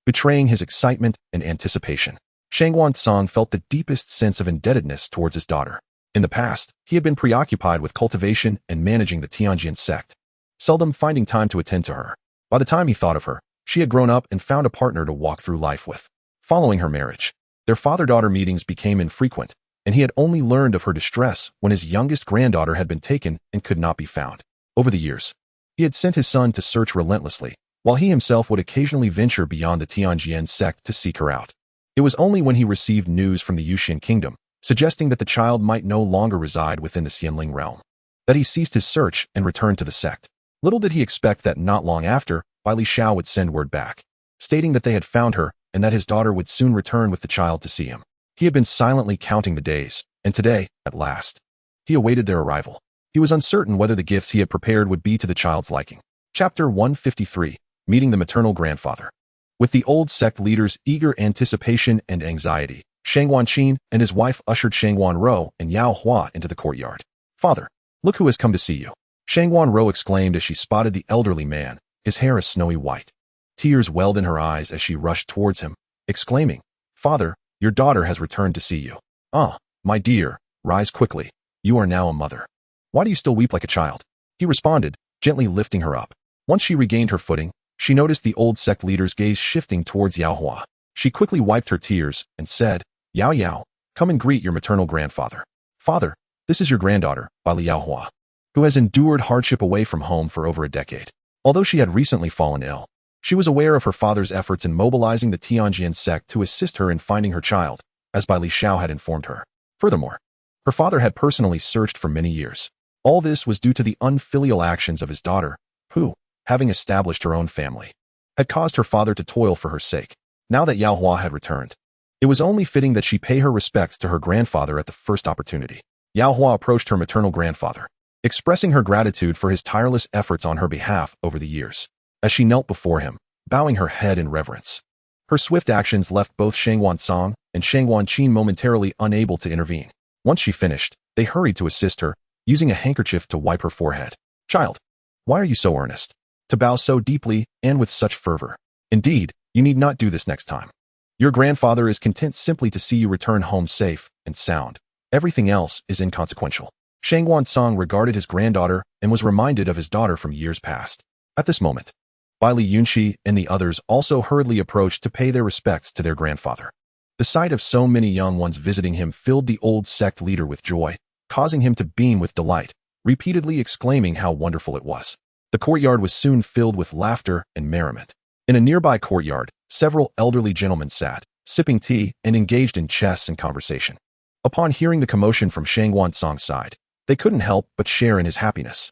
betraying his excitement and anticipation. Xianxian Tsang felt the deepest sense of indebtedness towards his daughter. In the past, he had been preoccupied with cultivation and managing the Qingxuan Sect, seldom finding time to attend to her. By the time he thought of her, she had grown up and found a partner to walk through life with. Following her marriage, their father-daughter meetings became infrequent, and he had only learned of her distress when his youngest granddaughter had been taken and could not be found. Over the years, he had sent his son to search relentlessly, while he himself would occasionally venture beyond the Qingxuan Sect to seek her out. It was only when he received news from the Yuxian kingdom, suggesting that the child might no longer reside within the Xianling realm, that he ceased his search and returned to the sect. Little did he expect that not long after, Li Xiao would send word back, stating that they had found her and that his daughter would soon return with the child to see him. He had been silently counting the days, and today, at last, he awaited their arrival. He was uncertain whether the gifts he had prepared would be to the child's liking. Chapter 153, Meeting the Maternal Grandfather. With the old sect leader's eager anticipation and anxiety, Xianxian Qin and his wife ushered Xianxian Rou and Yao Hua into the courtyard. "Father, look who has come to see you," Xianxian Rou exclaimed as she spotted the elderly man, his hair a snowy white. Tears welled in her eyes as she rushed towards him, exclaiming, "Father, your daughter has returned to see you." "Ah, my dear, rise quickly. You are now a mother. Why do you still weep like a child?" he responded, gently lifting her up. Once she regained her footing, she noticed the old sect leader's gaze shifting towards Yao Hua. She quickly wiped her tears and said, "Yao Yao, come and greet your maternal grandfather." "Father, this is your granddaughter, Li Yao Hua, who has endured hardship away from home for over a decade." Although she had recently fallen ill, she was aware of her father's efforts in mobilizing the Qingxuan Sect to assist her in finding her child, as Li Xiao had informed her. Furthermore, her father had personally searched for many years. All this was due to the unfilial actions of his daughter, who, having established her own family, had caused her father to toil for her sake. Now that Yao Hua had returned, it was only fitting that she pay her respects to her grandfather at the first opportunity. Yao Hua approached her maternal grandfather, expressing her gratitude for his tireless efforts on her behalf over the years. As she knelt before him, bowing her head in reverence, her swift actions left both Shanghuan Song and Shanghuan Qin momentarily unable to intervene. Once she finished, they hurried to assist her, using a handkerchief to wipe her forehead. "Child, why are you so earnest? To bow so deeply and with such fervor? Indeed, you need not do this next time. Your grandfather is content simply to see you return home safe and sound. Everything else is inconsequential." Shanghuan Song regarded his granddaughter and was reminded of his daughter from years past. At this moment, Bai Li Yunxi and the others also hurriedly approached to pay their respects to their grandfather. The sight of so many young ones visiting him filled the old sect leader with joy, causing him to beam with delight, repeatedly exclaiming how wonderful it was. The courtyard was soon filled with laughter and merriment. In a nearby courtyard, several elderly gentlemen sat, sipping tea and engaged in chess and conversation. Upon hearing the commotion from Shanghuan Song's side, they couldn't help but share in his happiness.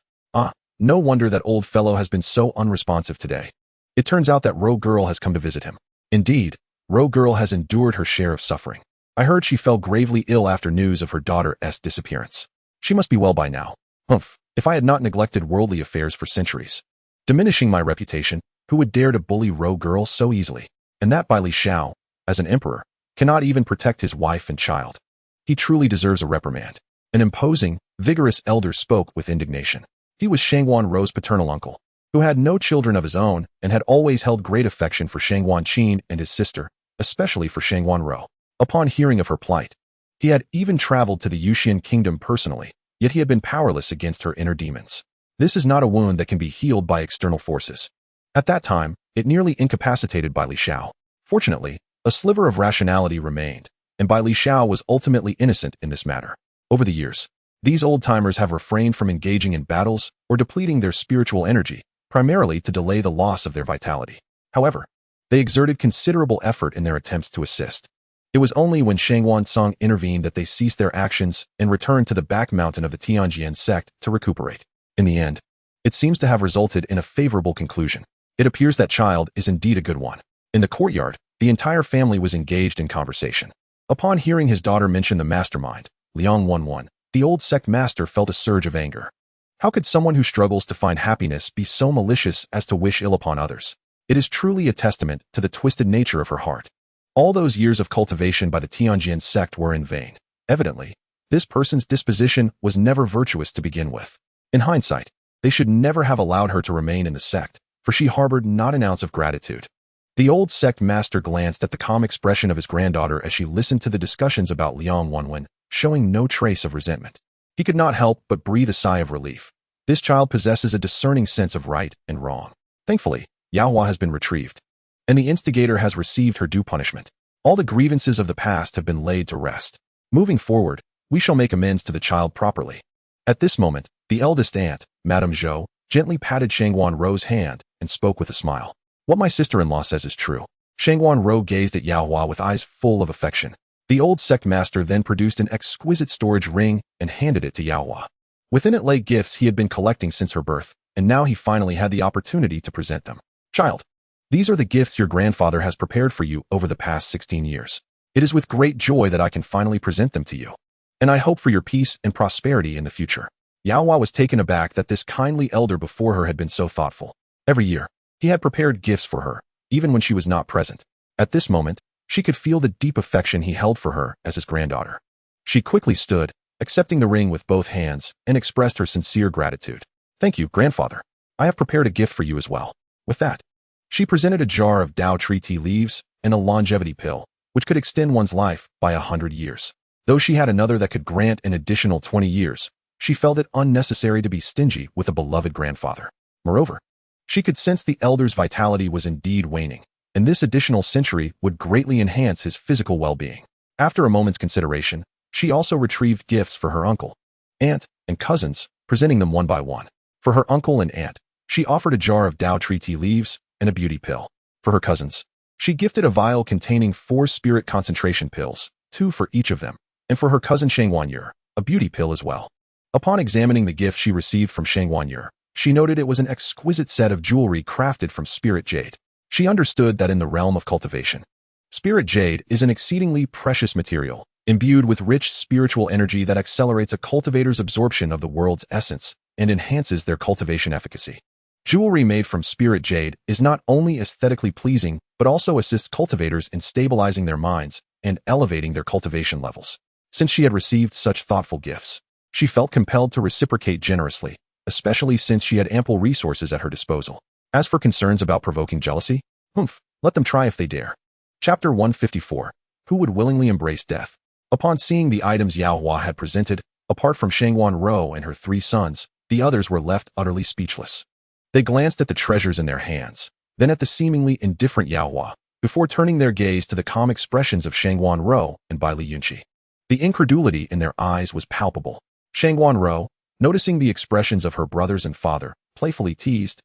No wonder that old fellow has been so unresponsive today. It turns out that Rogue Girl has come to visit him. Indeed, Rogue Girl has endured her share of suffering. I heard she fell gravely ill after news of her daughter's disappearance. She must be well by now. Humph, if I had not neglected worldly affairs for centuries. Diminishing my reputation, who would dare to bully Rogue Girl so easily? And that Bai Li Xiao, as an emperor, cannot even protect his wife and child. He truly deserves a reprimand. An imposing, vigorous elder spoke with indignation. He was Shanghuan Rou's paternal uncle, who had no children of his own and had always held great affection for Shanghuan Qin and his sister, especially for Shanghuan Rou. Upon hearing of her plight, he had even traveled to the Yuxian kingdom personally, yet he had been powerless against her inner demons. This is not a wound that can be healed by external forces. At that time, it nearly incapacitated Bai Li Xiao. Fortunately, a sliver of rationality remained, and Bai Li Xiao was ultimately innocent in this matter. Over the years, these old-timers have refrained from engaging in battles or depleting their spiritual energy, primarily to delay the loss of their vitality. However, they exerted considerable effort in their attempts to assist. It was only when Shanghuan Song intervened that they ceased their actions and returned to the back mountain of the Qingxuan Sect to recuperate. In the end, it seems to have resulted in a favorable conclusion. It appears that child is indeed a good one. In the courtyard, the entire family was engaged in conversation. Upon hearing his daughter mention the mastermind, Liang Wanwan, the old sect master felt a surge of anger. How could someone who struggles to find happiness be so malicious as to wish ill upon others? It is truly a testament to the twisted nature of her heart. All those years of cultivation by the Qingxuan Sect were in vain. Evidently, this person's disposition was never virtuous to begin with. In hindsight, they should never have allowed her to remain in the sect, for she harbored not an ounce of gratitude. The old sect master glanced at the calm expression of his granddaughter as she listened to the discussions about Liang Wanwen, showing no trace of resentment. He could not help but breathe a sigh of relief. This child possesses a discerning sense of right and wrong. Thankfully, Yao Hua has been retrieved, and the instigator has received her due punishment. All the grievances of the past have been laid to rest. Moving forward, we shall make amends to the child properly. At this moment, the eldest aunt, Madame Zhou, gently patted Shanghuan Rou's hand and spoke with a smile. "What my sister-in-law says is true." Shanghuan Rou gazed at Yao Hua with eyes full of affection. The old sect master then produced an exquisite storage ring and handed it to Yao Hua. Within it lay gifts he had been collecting since her birth, and now he finally had the opportunity to present them. "Child, these are the gifts your grandfather has prepared for you over the past 16 years. It is with great joy that I can finally present them to you, and I hope for your peace and prosperity in the future." Yao Hua was taken aback that this kindly elder before her had been so thoughtful. Every year, he had prepared gifts for her, even when she was not present. At this moment, she could feel the deep affection he held for her as his granddaughter. She quickly stood, accepting the ring with both hands, and expressed her sincere gratitude. "Thank you, grandfather. I have prepared a gift for you as well." With that, she presented a jar of Dao tree tea leaves and a longevity pill, which could extend one's life by 100 years. Though she had another that could grant an additional 20 years, she felt it unnecessary to be stingy with a beloved grandfather. Moreover, she could sense the elder's vitality was indeed waning, and this additional century would greatly enhance his physical well-being. After a moment's consideration, she also retrieved gifts for her uncle, aunt, and cousins, presenting them one by one. For her uncle and aunt, she offered a jar of Dao tree tea leaves and a beauty pill. For her cousins, she gifted a vial containing 4 spirit concentration pills, 2 for each of them, and for her cousin Shanghuan Yu, a beauty pill as well. Upon examining the gift she received from Shanghuan Yu, she noted it was an exquisite set of jewelry crafted from spirit jade. She understood that in the realm of cultivation, spirit jade is an exceedingly precious material, imbued with rich spiritual energy that accelerates a cultivator's absorption of the world's essence and enhances their cultivation efficacy. Jewelry made from spirit jade is not only aesthetically pleasing, but also assists cultivators in stabilizing their minds and elevating their cultivation levels. Since she had received such thoughtful gifts, she felt compelled to reciprocate generously, especially since she had ample resources at her disposal. As for concerns about provoking jealousy, let them try if they dare. Chapter 154. Who would willingly embrace death? Upon seeing the items Yao Hua had presented, apart from Shangguan Rou and her 3 sons, the others were left utterly speechless. They glanced at the treasures in their hands, then at the seemingly indifferent Yao Hua, before turning their gaze to the calm expressions of Shangguan Rou and Bai Li Yunqi. The incredulity in their eyes was palpable. Shangguan Rou, noticing the expressions of her brothers and father, playfully teased,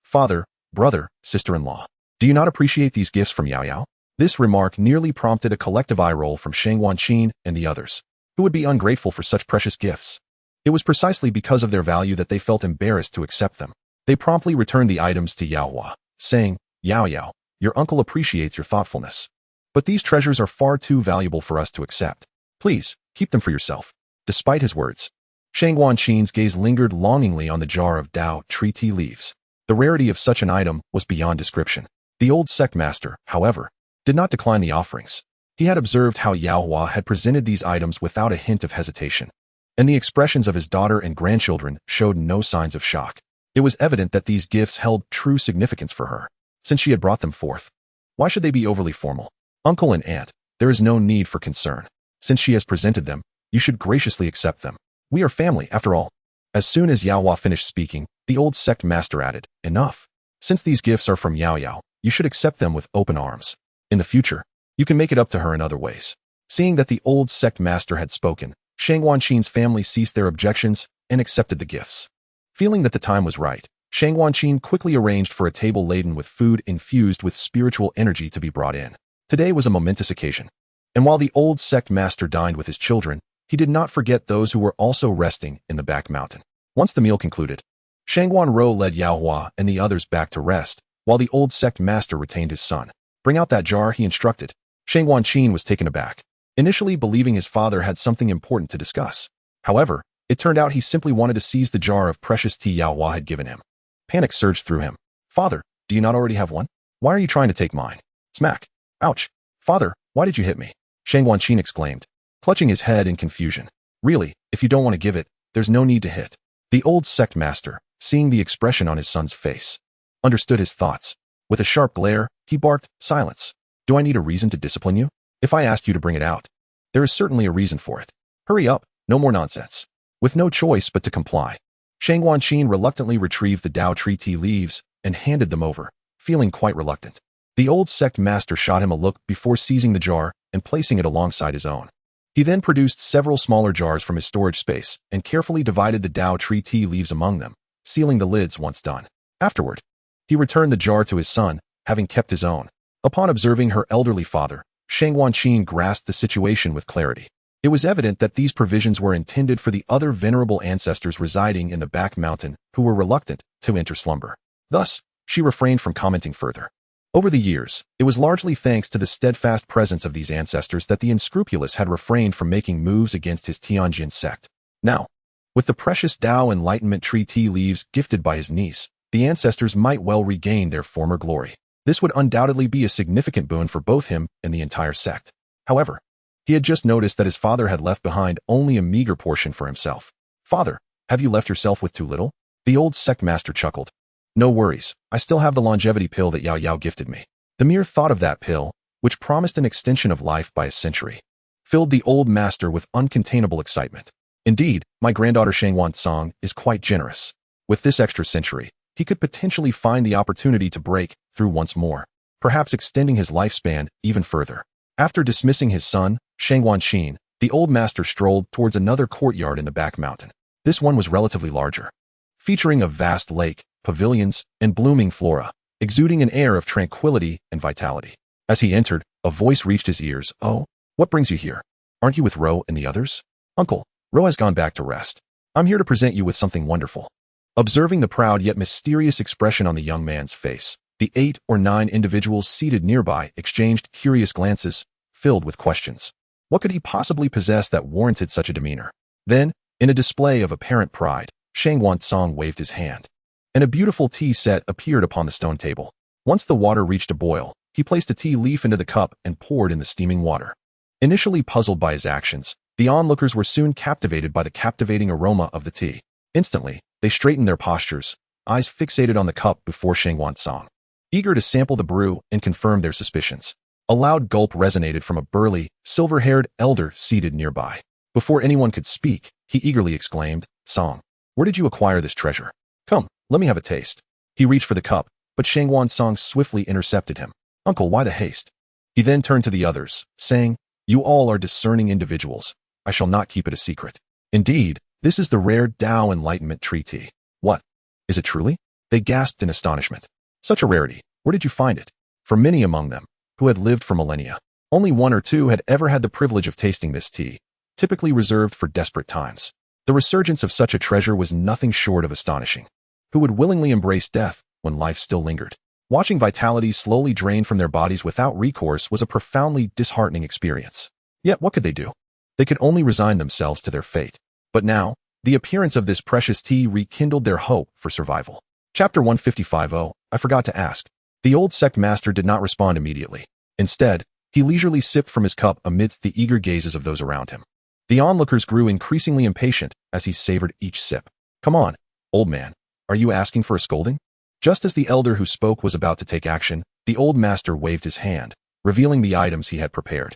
father, brother, sister-in-law. Do you not appreciate these gifts from Yao Yao? This remark nearly prompted a collective eye roll from Shangguan Qin and the others. Who would be ungrateful for such precious gifts? It was precisely because of their value that they felt embarrassed to accept them. They promptly returned the items to Yao Hua, saying, Yao Yao, your uncle appreciates your thoughtfulness. But these treasures are far too valuable for us to accept. Please, keep them for yourself. Despite his words, Shangguan Qin's gaze lingered longingly on the jar of Dao tree tea leaves. The rarity of such an item was beyond description. The old sect master, however, did not decline the offerings. He had observed how Yao Hua had presented these items without a hint of hesitation, and the expressions of his daughter and grandchildren showed no signs of shock. It was evident that these gifts held true significance for her, since she had brought them forth. Why should they be overly formal? Uncle and aunt, there is no need for concern. Since she has presented them, you should graciously accept them. We are family, after all. As soon as Yao Hua finished speaking, the old sect master added, enough. Since these gifts are from Yao Yao, you should accept them with open arms. In the future, you can make it up to her in other ways. Seeing that the old sect master had spoken, Shangguan Qin's family ceased their objections and accepted the gifts. Feeling that the time was right, Shangguan Qin quickly arranged for a table laden with food infused with spiritual energy to be brought in. Today was a momentous occasion, and while the old sect master dined with his children, he did not forget those who were also resting in the back mountain. Once the meal concluded, Shangguan Rou led Yao Hua and the others back to rest, while the old sect master retained his son. Bring out that jar, he instructed. Shangguan Qin was taken aback, initially believing his father had something important to discuss. However, it turned out he simply wanted to seize the jar of precious tea Yao Hua had given him. Panic surged through him. Father, do you not already have one? Why are you trying to take mine? Smack. Ouch. Father, why did you hit me? Shangguan Qin exclaimed, clutching his head in confusion. Really, if you don't want to give it, there's no need to hit. The old sect master, seeing the expression on his son's face, understood his thoughts. With a sharp glare, he barked, silence. Do I need a reason to discipline you? If I asked you to bring it out, there is certainly a reason for it. Hurry up, no more nonsense. With no choice but to comply, Shangguan Qin reluctantly retrieved the Dao tree tea leaves and handed them over, feeling quite reluctant. The old sect master shot him a look before seizing the jar and placing it alongside his own. He then produced several smaller jars from his storage space and carefully divided the Dao tree tea leaves among them, sealing the lids once done. Afterward, he returned the jar to his son, having kept his own. Upon observing her elderly father, Shangguan Qin grasped the situation with clarity. It was evident that these provisions were intended for the other venerable ancestors residing in the back mountain who were reluctant to enter slumber. Thus, she refrained from commenting further. Over the years, it was largely thanks to the steadfast presence of these ancestors that the unscrupulous had refrained from making moves against his Qingxuan Sect. Now, with the precious Dao Enlightenment tree tea leaves gifted by his niece, the ancestors might well regain their former glory. This would undoubtedly be a significant boon for both him and the entire sect. However, he had just noticed that his father had left behind only a meager portion for himself. Father, have you left yourself with too little? The old sect master chuckled. No worries, I still have the longevity pill that Yao Yao gifted me. The mere thought of that pill, which promised an extension of life by a century, filled the old master with uncontainable excitement. Indeed, my granddaughter Shangguan Song is quite generous. With this extra century, he could potentially find the opportunity to break through once more, perhaps extending his lifespan even further. After dismissing his son, Shangguan Qin, the old master strolled towards another courtyard in the back mountain. This one was relatively larger, featuring a vast lake, pavilions, and blooming flora, exuding an air of tranquility and vitality. As he entered, a voice reached his ears. Oh, what brings you here? Aren't you with Ro and the others? Uncle, Ro has gone back to rest. I'm here to present you with something wonderful. Observing the proud yet mysterious expression on the young man's face, the 8 or 9 individuals seated nearby exchanged curious glances, filled with questions. What could he possibly possess that warranted such a demeanor? Then, in a display of apparent pride, Xianxiawan Song waved his hand, and a beautiful tea set appeared upon the stone table. Once the water reached a boil, he placed a tea leaf into the cup and poured in the steaming water. Initially puzzled by his actions, the onlookers were soon captivated by the captivating aroma of the tea. Instantly, they straightened their postures, eyes fixated on the cup before Xianxiawan Song, eager to sample the brew and confirm their suspicions. A loud gulp resonated from a burly, silver-haired elder seated nearby. Before anyone could speak, he eagerly exclaimed, "Song, where did you acquire this treasure? Come, let me have a taste." He reached for the cup, but Xianxiawan Song swiftly intercepted him. "Uncle, why the haste?" He then turned to the others, saying, "You all are discerning individuals. I shall not keep it a secret. Indeed, this is the rare Tao Enlightenment Tree Tea." "What? Is it truly?" They gasped in astonishment. "Such a rarity, where did you find it?" For many among them, who had lived for millennia, only one or two had ever had the privilege of tasting this tea, typically reserved for desperate times. The resurgence of such a treasure was nothing short of astonishing. Who would willingly embrace death when life still lingered? Watching vitality slowly drain from their bodies without recourse was a profoundly disheartening experience. Yet what could they do? They could only resign themselves to their fate. But now, the appearance of this precious tea rekindled their hope for survival. Chapter 155. Oh, I forgot to ask. The old sect master did not respond immediately. Instead, he leisurely sipped from his cup amidst the eager gazes of those around him. The onlookers grew increasingly impatient as he savored each sip. "Come on, old man, are you asking for a scolding?" Just as the elder who spoke was about to take action, the old master waved his hand, revealing the items he had prepared.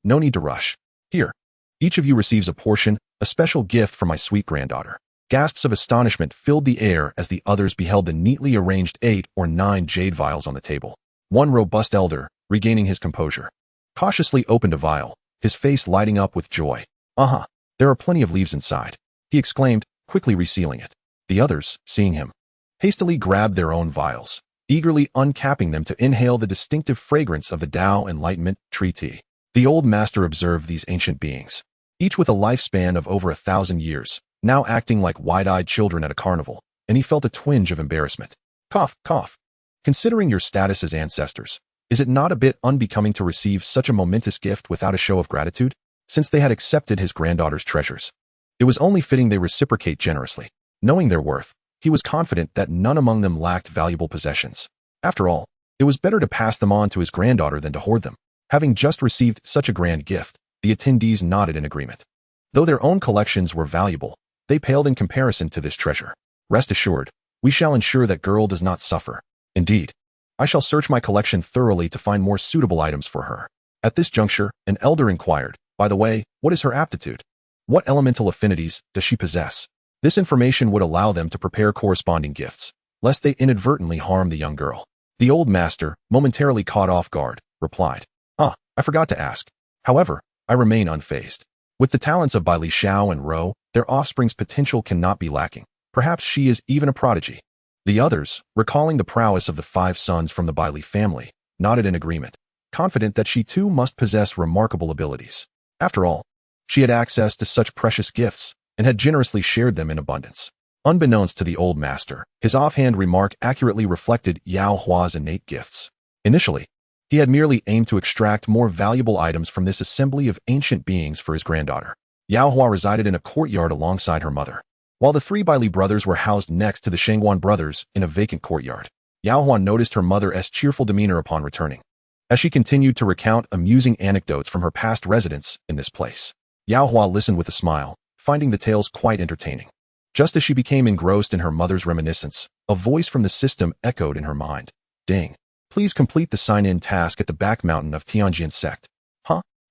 No need to rush. Here, each of you receives a portion, a special gift from my sweet granddaughter." Gasps of astonishment filled the air as the others beheld the neatly arranged 8 or 9 jade vials on the table. One robust elder, regaining his composure, cautiously opened a vial, his face lighting up with joy. There are plenty of leaves inside," he exclaimed, quickly resealing it. The others, seeing him, hastily grabbed their own vials, eagerly uncapping them to inhale the distinctive fragrance of the Tao Enlightenment Tree Tea. The old master observed these ancient beings, each with a lifespan of over 1,000 years, now acting like wide-eyed children at a carnival, and he felt a twinge of embarrassment. Cough, cough. Considering your status as ancestors, is it not a bit unbecoming to receive such a momentous gift without a show of gratitude? Since they had accepted his granddaughter's treasures, it was only fitting they reciprocate generously. Knowing their worth, he was confident that none among them lacked valuable possessions. After all, it was better to pass them on to his granddaughter than to hoard them. Having just received such a grand gift, the attendees nodded in agreement. Though their own collections were valuable, they paled in comparison to this treasure. "Rest assured, we shall ensure that girl does not suffer. Indeed, I shall search my collection thoroughly to find more suitable items for her." At this juncture, an elder inquired, "By the way, what is her aptitude? What elemental affinities does she possess?" This information would allow them to prepare corresponding gifts, lest they inadvertently harm the young girl. The old master, momentarily caught off guard, replied, I forgot to ask. However, I remain unfazed. With the talents of Bai Li Xiao and Ro, their offspring's potential cannot be lacking. Perhaps she is even a prodigy." The others, recalling the prowess of the 5 sons from the Bai Li family, nodded in agreement, confident that she too must possess remarkable abilities. After all, she had access to such precious gifts, and had generously shared them in abundance. Unbeknownst to the old master, his offhand remark accurately reflected Yao Hua's innate gifts. Initially, he had merely aimed to extract more valuable items from this assembly of ancient beings for his granddaughter. Yao Hua resided in a courtyard alongside her mother, while the 3 Bai Li brothers were housed next to the Xianxiawan brothers in a vacant courtyard. Yao Hua noticed her mother's cheerful demeanor upon returning, as she continued to recount amusing anecdotes from her past residence in this place. Yao Hua listened with a smile, finding the tales quite entertaining. Just as she became engrossed in her mother's reminiscence, a voice from the system echoed in her mind. "Ding. Please complete the sign-in task at the back mountain of Qingxuan Sect."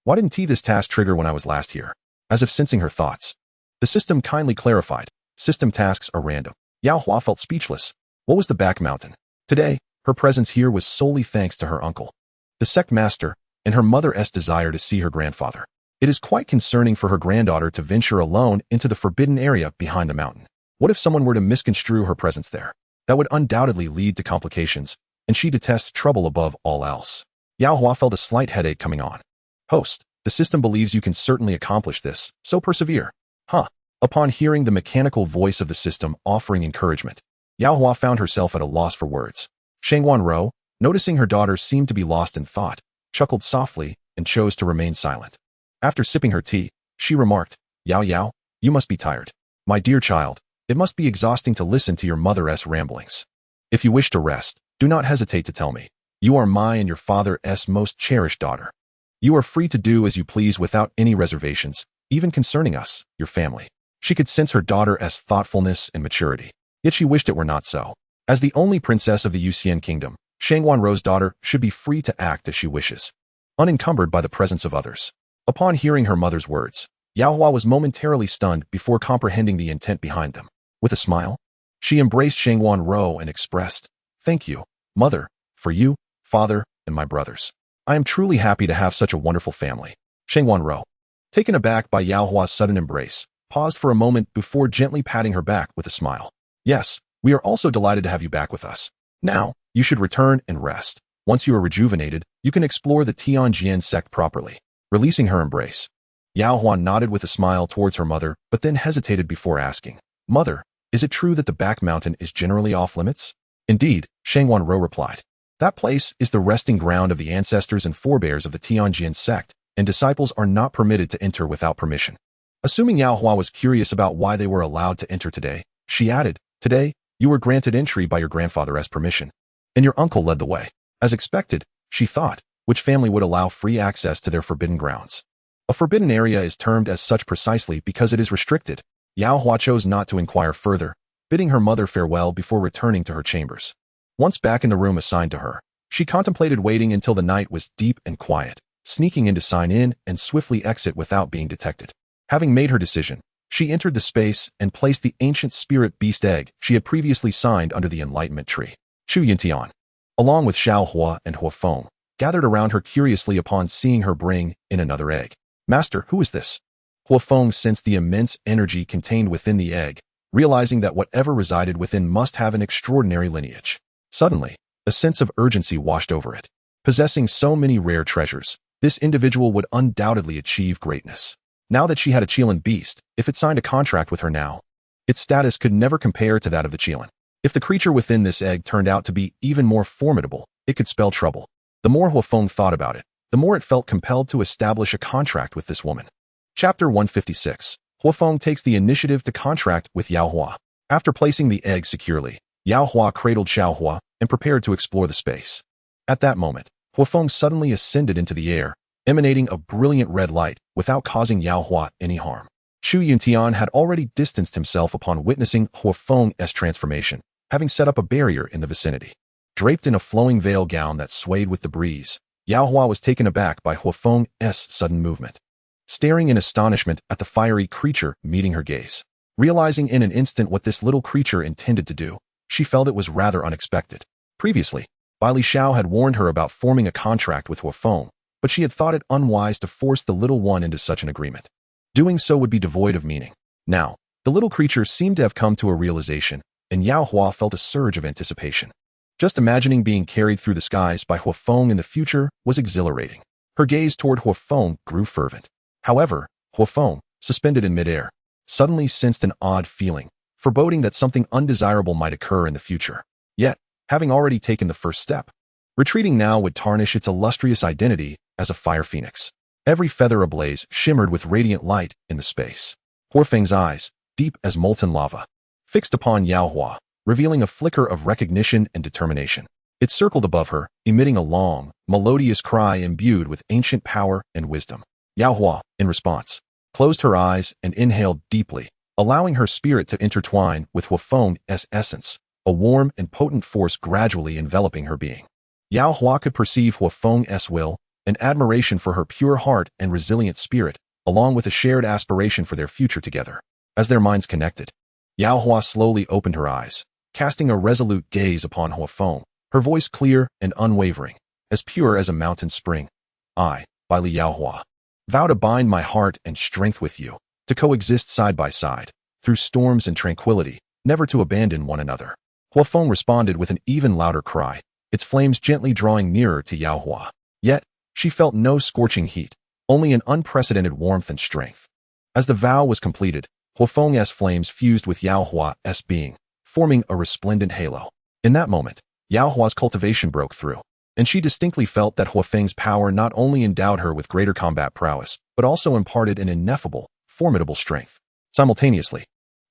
Why didn't this task trigger when I was last here? As if sensing her thoughts, the system kindly clarified, "System tasks are random." Yao Hua felt speechless. What was the back mountain? Today, her presence here was solely thanks to her uncle, the sect master, and her mother's desire to see her grandfather. It is quite concerning for her granddaughter to venture alone into the forbidden area behind the mountain. What if someone were to misconstrue her presence there? That would undoubtedly lead to complications, and she detests trouble above all else. Yao Hua felt a slight headache coming on. "Host, the system believes you can certainly accomplish this, so persevere." Upon hearing the mechanical voice of the system offering encouragement, Yao Hua found herself at a loss for words. Xianxiawan Ro, noticing her daughter seemed to be lost in thought, chuckled softly and chose to remain silent. After sipping her tea, she remarked, Yao Yao, you must be tired. My dear child, it must be exhausting to listen to your mother's ramblings. If you wish to rest, do not hesitate to tell me. You are my and your father's most cherished daughter. You are free to do as you please without any reservations, even concerning us, your family. She could sense her daughter's thoughtfulness and maturity, yet she wished it were not so. As the only princess of the Yuxian kingdom, Shangguanrou's daughter should be free to act as she wishes, unencumbered by the presence of others. Upon hearing her mother's words, Yao Hua was momentarily stunned before comprehending the intent behind them. With a smile, she embraced Shangguanrou and expressed, Thank you, mother, for you, father, and my brothers. I am truly happy to have such a wonderful family. Shangguanrou, taken aback by Yao Hua's sudden embrace, paused for a moment before gently patting her back with a smile. Yes, we are also delighted to have you back with us. Now, you should return and rest. Once you are rejuvenated, you can explore the Qingxuan Sect properly. Releasing her embrace, Yao Hua nodded with a smile towards her mother, but then hesitated before asking, Mother, is it true that the back mountain is generally off limits? Indeed, Shangguanrou replied. That place is the resting ground of the ancestors and forebears of the Qingxuan Sect, and disciples are not permitted to enter without permission. Assuming Yao Hua was curious about why they were allowed to enter today, she added, Today, you were granted entry by your grandfather's permission, and your uncle led the way. As expected, she thought, which family would allow free access to their forbidden grounds? A forbidden area is termed as such precisely because it is restricted. Yao Hua chose not to inquire further, bidding her mother farewell before returning to her chambers. Once back in the room assigned to her, she contemplated waiting until the night was deep and quiet, sneaking in to sign in and swiftly exit without being detected. Having made her decision, she entered the space and placed the ancient spirit beast egg she had previously signed under the enlightenment tree. Chu Yuntian, along with Xiao Hua and Hua Feng, gathered around her curiously upon seeing her bring in another egg. Master, who is this? Hua Feng sensed the immense energy contained within the egg, realizing that whatever resided within must have an extraordinary lineage. Suddenly, a sense of urgency washed over it. Possessing so many rare treasures, this individual would undoubtedly achieve greatness. Now that she had a Qilin beast, if it signed a contract with her now, its status could never compare to that of the Qilin. If the creature within this egg turned out to be even more formidable, it could spell trouble. The more Hua Feng thought about it, the more it felt compelled to establish a contract with this woman. Chapter 156. Hua Feng takes the initiative to contract with Yao Hua. After placing the egg securely, Yao Hua cradled Xiao Hua and prepared to explore the space. At that moment, Hua Feng suddenly ascended into the air, emanating a brilliant red light without causing Yao Hua any harm. Chu Yuntian had already distanced himself upon witnessing Hua Feng's transformation, having set up a barrier in the vicinity. Draped in a flowing veil gown that swayed with the breeze, Yao Hua was taken aback by Hua Feng's sudden movement. Staring in astonishment at the fiery creature meeting her gaze. Realizing in an instant what this little creature intended to do, she felt it was rather unexpected. Previously, Bai Li Xiao had warned her about forming a contract with Hua Feng, but she had thought it unwise to force the little one into such an agreement. Doing so would be devoid of meaning. Now, the little creature seemed to have come to a realization, and Yao Hua felt a surge of anticipation. Just imagining being carried through the skies by Hua Feng in the future was exhilarating. Her gaze toward Hua Feng grew fervent. However, Hua Feng, suspended in midair, suddenly sensed an odd feeling, foreboding that something undesirable might occur in the future. Yet, having already taken the first step, retreating now would tarnish its illustrious identity as a fire phoenix. Every feather ablaze shimmered with radiant light in the space. Hua Feng's eyes, deep as molten lava, fixed upon Yao Hua, revealing a flicker of recognition and determination. It circled above her, emitting a long, melodious cry imbued with ancient power and wisdom. Yao Hua, in response, closed her eyes and inhaled deeply, allowing her spirit to intertwine with Hua Feng's essence, a warm and potent force gradually enveloping her being. Yao Hua could perceive Hua Feng's will, an admiration for her pure heart and resilient spirit, along with a shared aspiration for their future together. As their minds connected, Yao Hua slowly opened her eyes, casting a resolute gaze upon Hua Feng, her voice clear and unwavering, as pure as a mountain spring. I, Bai Li Yao Hua, vow to bind my heart and strength with you, to coexist side by side, through storms and tranquility, never to abandon one another. Hua Feng responded with an even louder cry, its flames gently drawing nearer to Yao Hua. Yet, she felt no scorching heat, only an unprecedented warmth and strength. As the vow was completed, Hua Feng's flames fused with Yao Hua's being, forming a resplendent halo. In that moment, Yao Hua's cultivation broke through, and she distinctly felt that Hua Feng's power not only endowed her with greater combat prowess, but also imparted an ineffable, formidable strength. Simultaneously,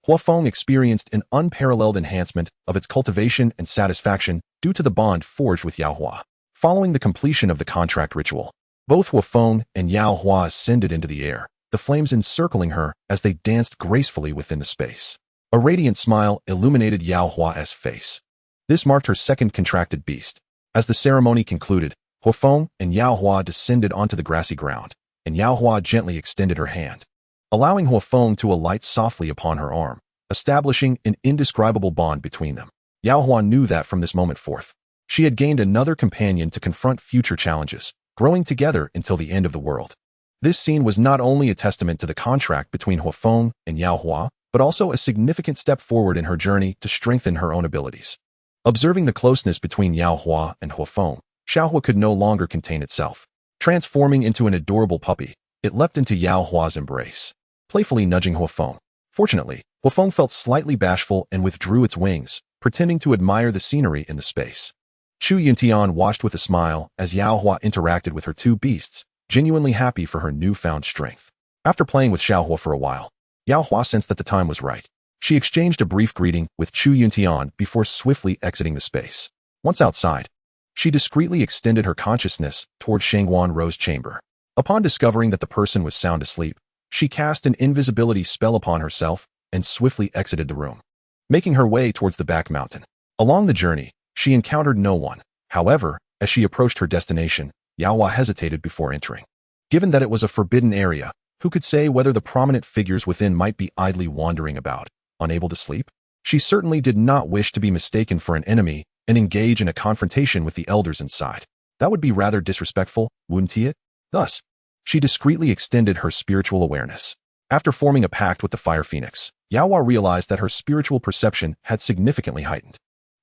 Huafeng experienced an unparalleled enhancement of its cultivation and satisfaction due to the bond forged with Yao Hua. Following the completion of the contract ritual, both Huafeng and Yao Hua ascended into the air, the flames encircling her as they danced gracefully within the space. A radiant smile illuminated Yao Hua's face. This marked her second contracted beast. As the ceremony concluded, Huafeng and Yao Hua descended onto the grassy ground, and Yao Hua gently extended her hand, allowing Huafeng to alight softly upon her arm, establishing an indescribable bond between them. Yao Hua knew that from this moment forth, she had gained another companion to confront future challenges, growing together until the end of the world. This scene was not only a testament to the contract between Huafeng and Yao Hua, but also a significant step forward in her journey to strengthen her own abilities. Observing the closeness between Yao Hua and Huafeng, Xiaohua could no longer contain itself. Transforming into an adorable puppy, it leapt into Yao Hua's embrace, playfully nudging Huafeng. Fortunately, Huafeng felt slightly bashful and withdrew its wings, pretending to admire the scenery in the space. Chu Yuntian watched with a smile as Yao Hua interacted with her two beasts, genuinely happy for her newfound strength. After playing with Xiaohua for a while, Yao Hua sensed that the time was right. She exchanged a brief greeting with Chu Yuntian before swiftly exiting the space. Once outside, she discreetly extended her consciousness toward Shangguan Ro's chamber. Upon discovering that the person was sound asleep, she cast an invisibility spell upon herself and swiftly exited the room, making her way towards the back mountain. Along the journey, she encountered no one. However, as she approached her destination, Yao Hua hesitated before entering. Given that it was a forbidden area, who could say whether the prominent figures within might be idly wandering about, unable to sleep? She certainly did not wish to be mistaken for an enemy and engage in a confrontation with the elders inside. That would be rather disrespectful, wouldn't it? Thus, she discreetly extended her spiritual awareness. After forming a pact with the Fire Phoenix, Yao Hua realized that her spiritual perception had significantly heightened.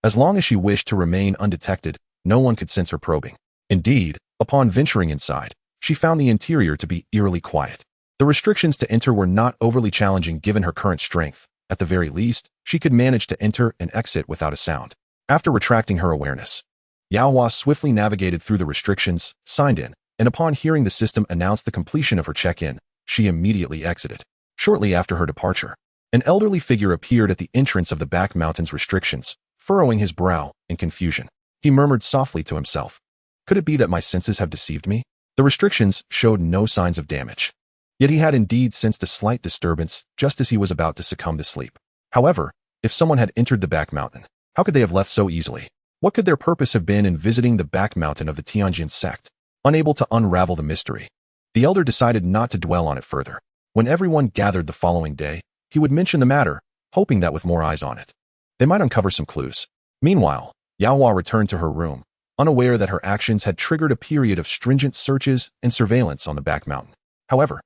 As long as she wished to remain undetected, no one could sense her probing. Indeed, upon venturing inside, she found the interior to be eerily quiet. The restrictions to enter were not overly challenging given her current strength. At the very least, she could manage to enter and exit without a sound. After retracting her awareness, Yao Hua swiftly navigated through the restrictions, signed in, and upon hearing the system announce the completion of her check-in, she immediately exited. Shortly after her departure, an elderly figure appeared at the entrance of the back mountain's restrictions, furrowing his brow in confusion. He murmured softly to himself, "Could it be that my senses have deceived me?" The restrictions showed no signs of damage. Yet he had indeed sensed a slight disturbance just as he was about to succumb to sleep. However, if someone had entered the back mountain, how could they have left so easily? What could their purpose have been in visiting the back mountain of the Qingxuan Sect? Unable to unravel the mystery, the elder decided not to dwell on it further. When everyone gathered the following day, he would mention the matter, hoping that with more eyes on it, they might uncover some clues. Meanwhile, Yao Hua returned to her room, unaware that her actions had triggered a period of stringent searches and surveillance on the back mountain. However,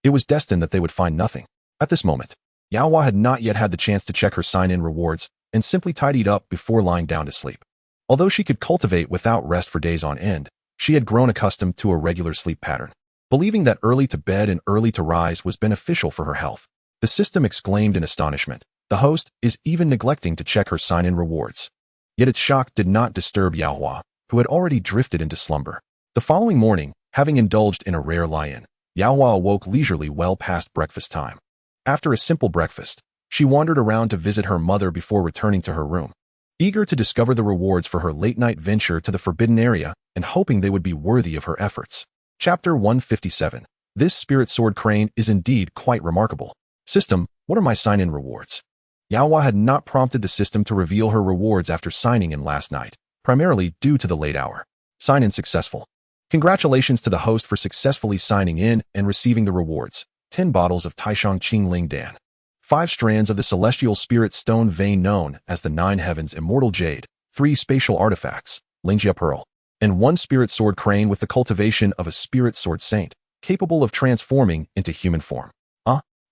it was destined that they would find nothing. At this moment, Yao Hua had not yet had the chance to check her sign-in rewards and simply tidied up before lying down to sleep. Although she could cultivate without rest for days on end, she had grown accustomed to a regular sleep pattern. Believing that early to bed and early to rise was beneficial for her health, the system exclaimed in astonishment, "The host is even neglecting to check her sign-in rewards." Yet its shock did not disturb Yao Hua, who had already drifted into slumber. The following morning, having indulged in a rare lie-in, Yao Hua awoke leisurely well past breakfast time. After a simple breakfast, she wandered around to visit her mother before returning to her room, eager to discover the rewards for her late-night venture to the forbidden area and hoping they would be worthy of her efforts. Chapter 157. This spirit sword crane is indeed quite remarkable. System, what are my sign-in rewards? Yao Hua had not prompted the system to reveal her rewards after signing in last night, primarily due to the late hour. Sign-in successful. Congratulations to the host for successfully signing in and receiving the rewards. 10 bottles of Taishang Qingling Dan. 5 strands of the celestial spirit stone vein known as the 9 heavens immortal jade. 3 spatial artifacts, Lingjia pearl. And 1 spirit sword crane with the cultivation of a spirit sword saint, capable of transforming into human form.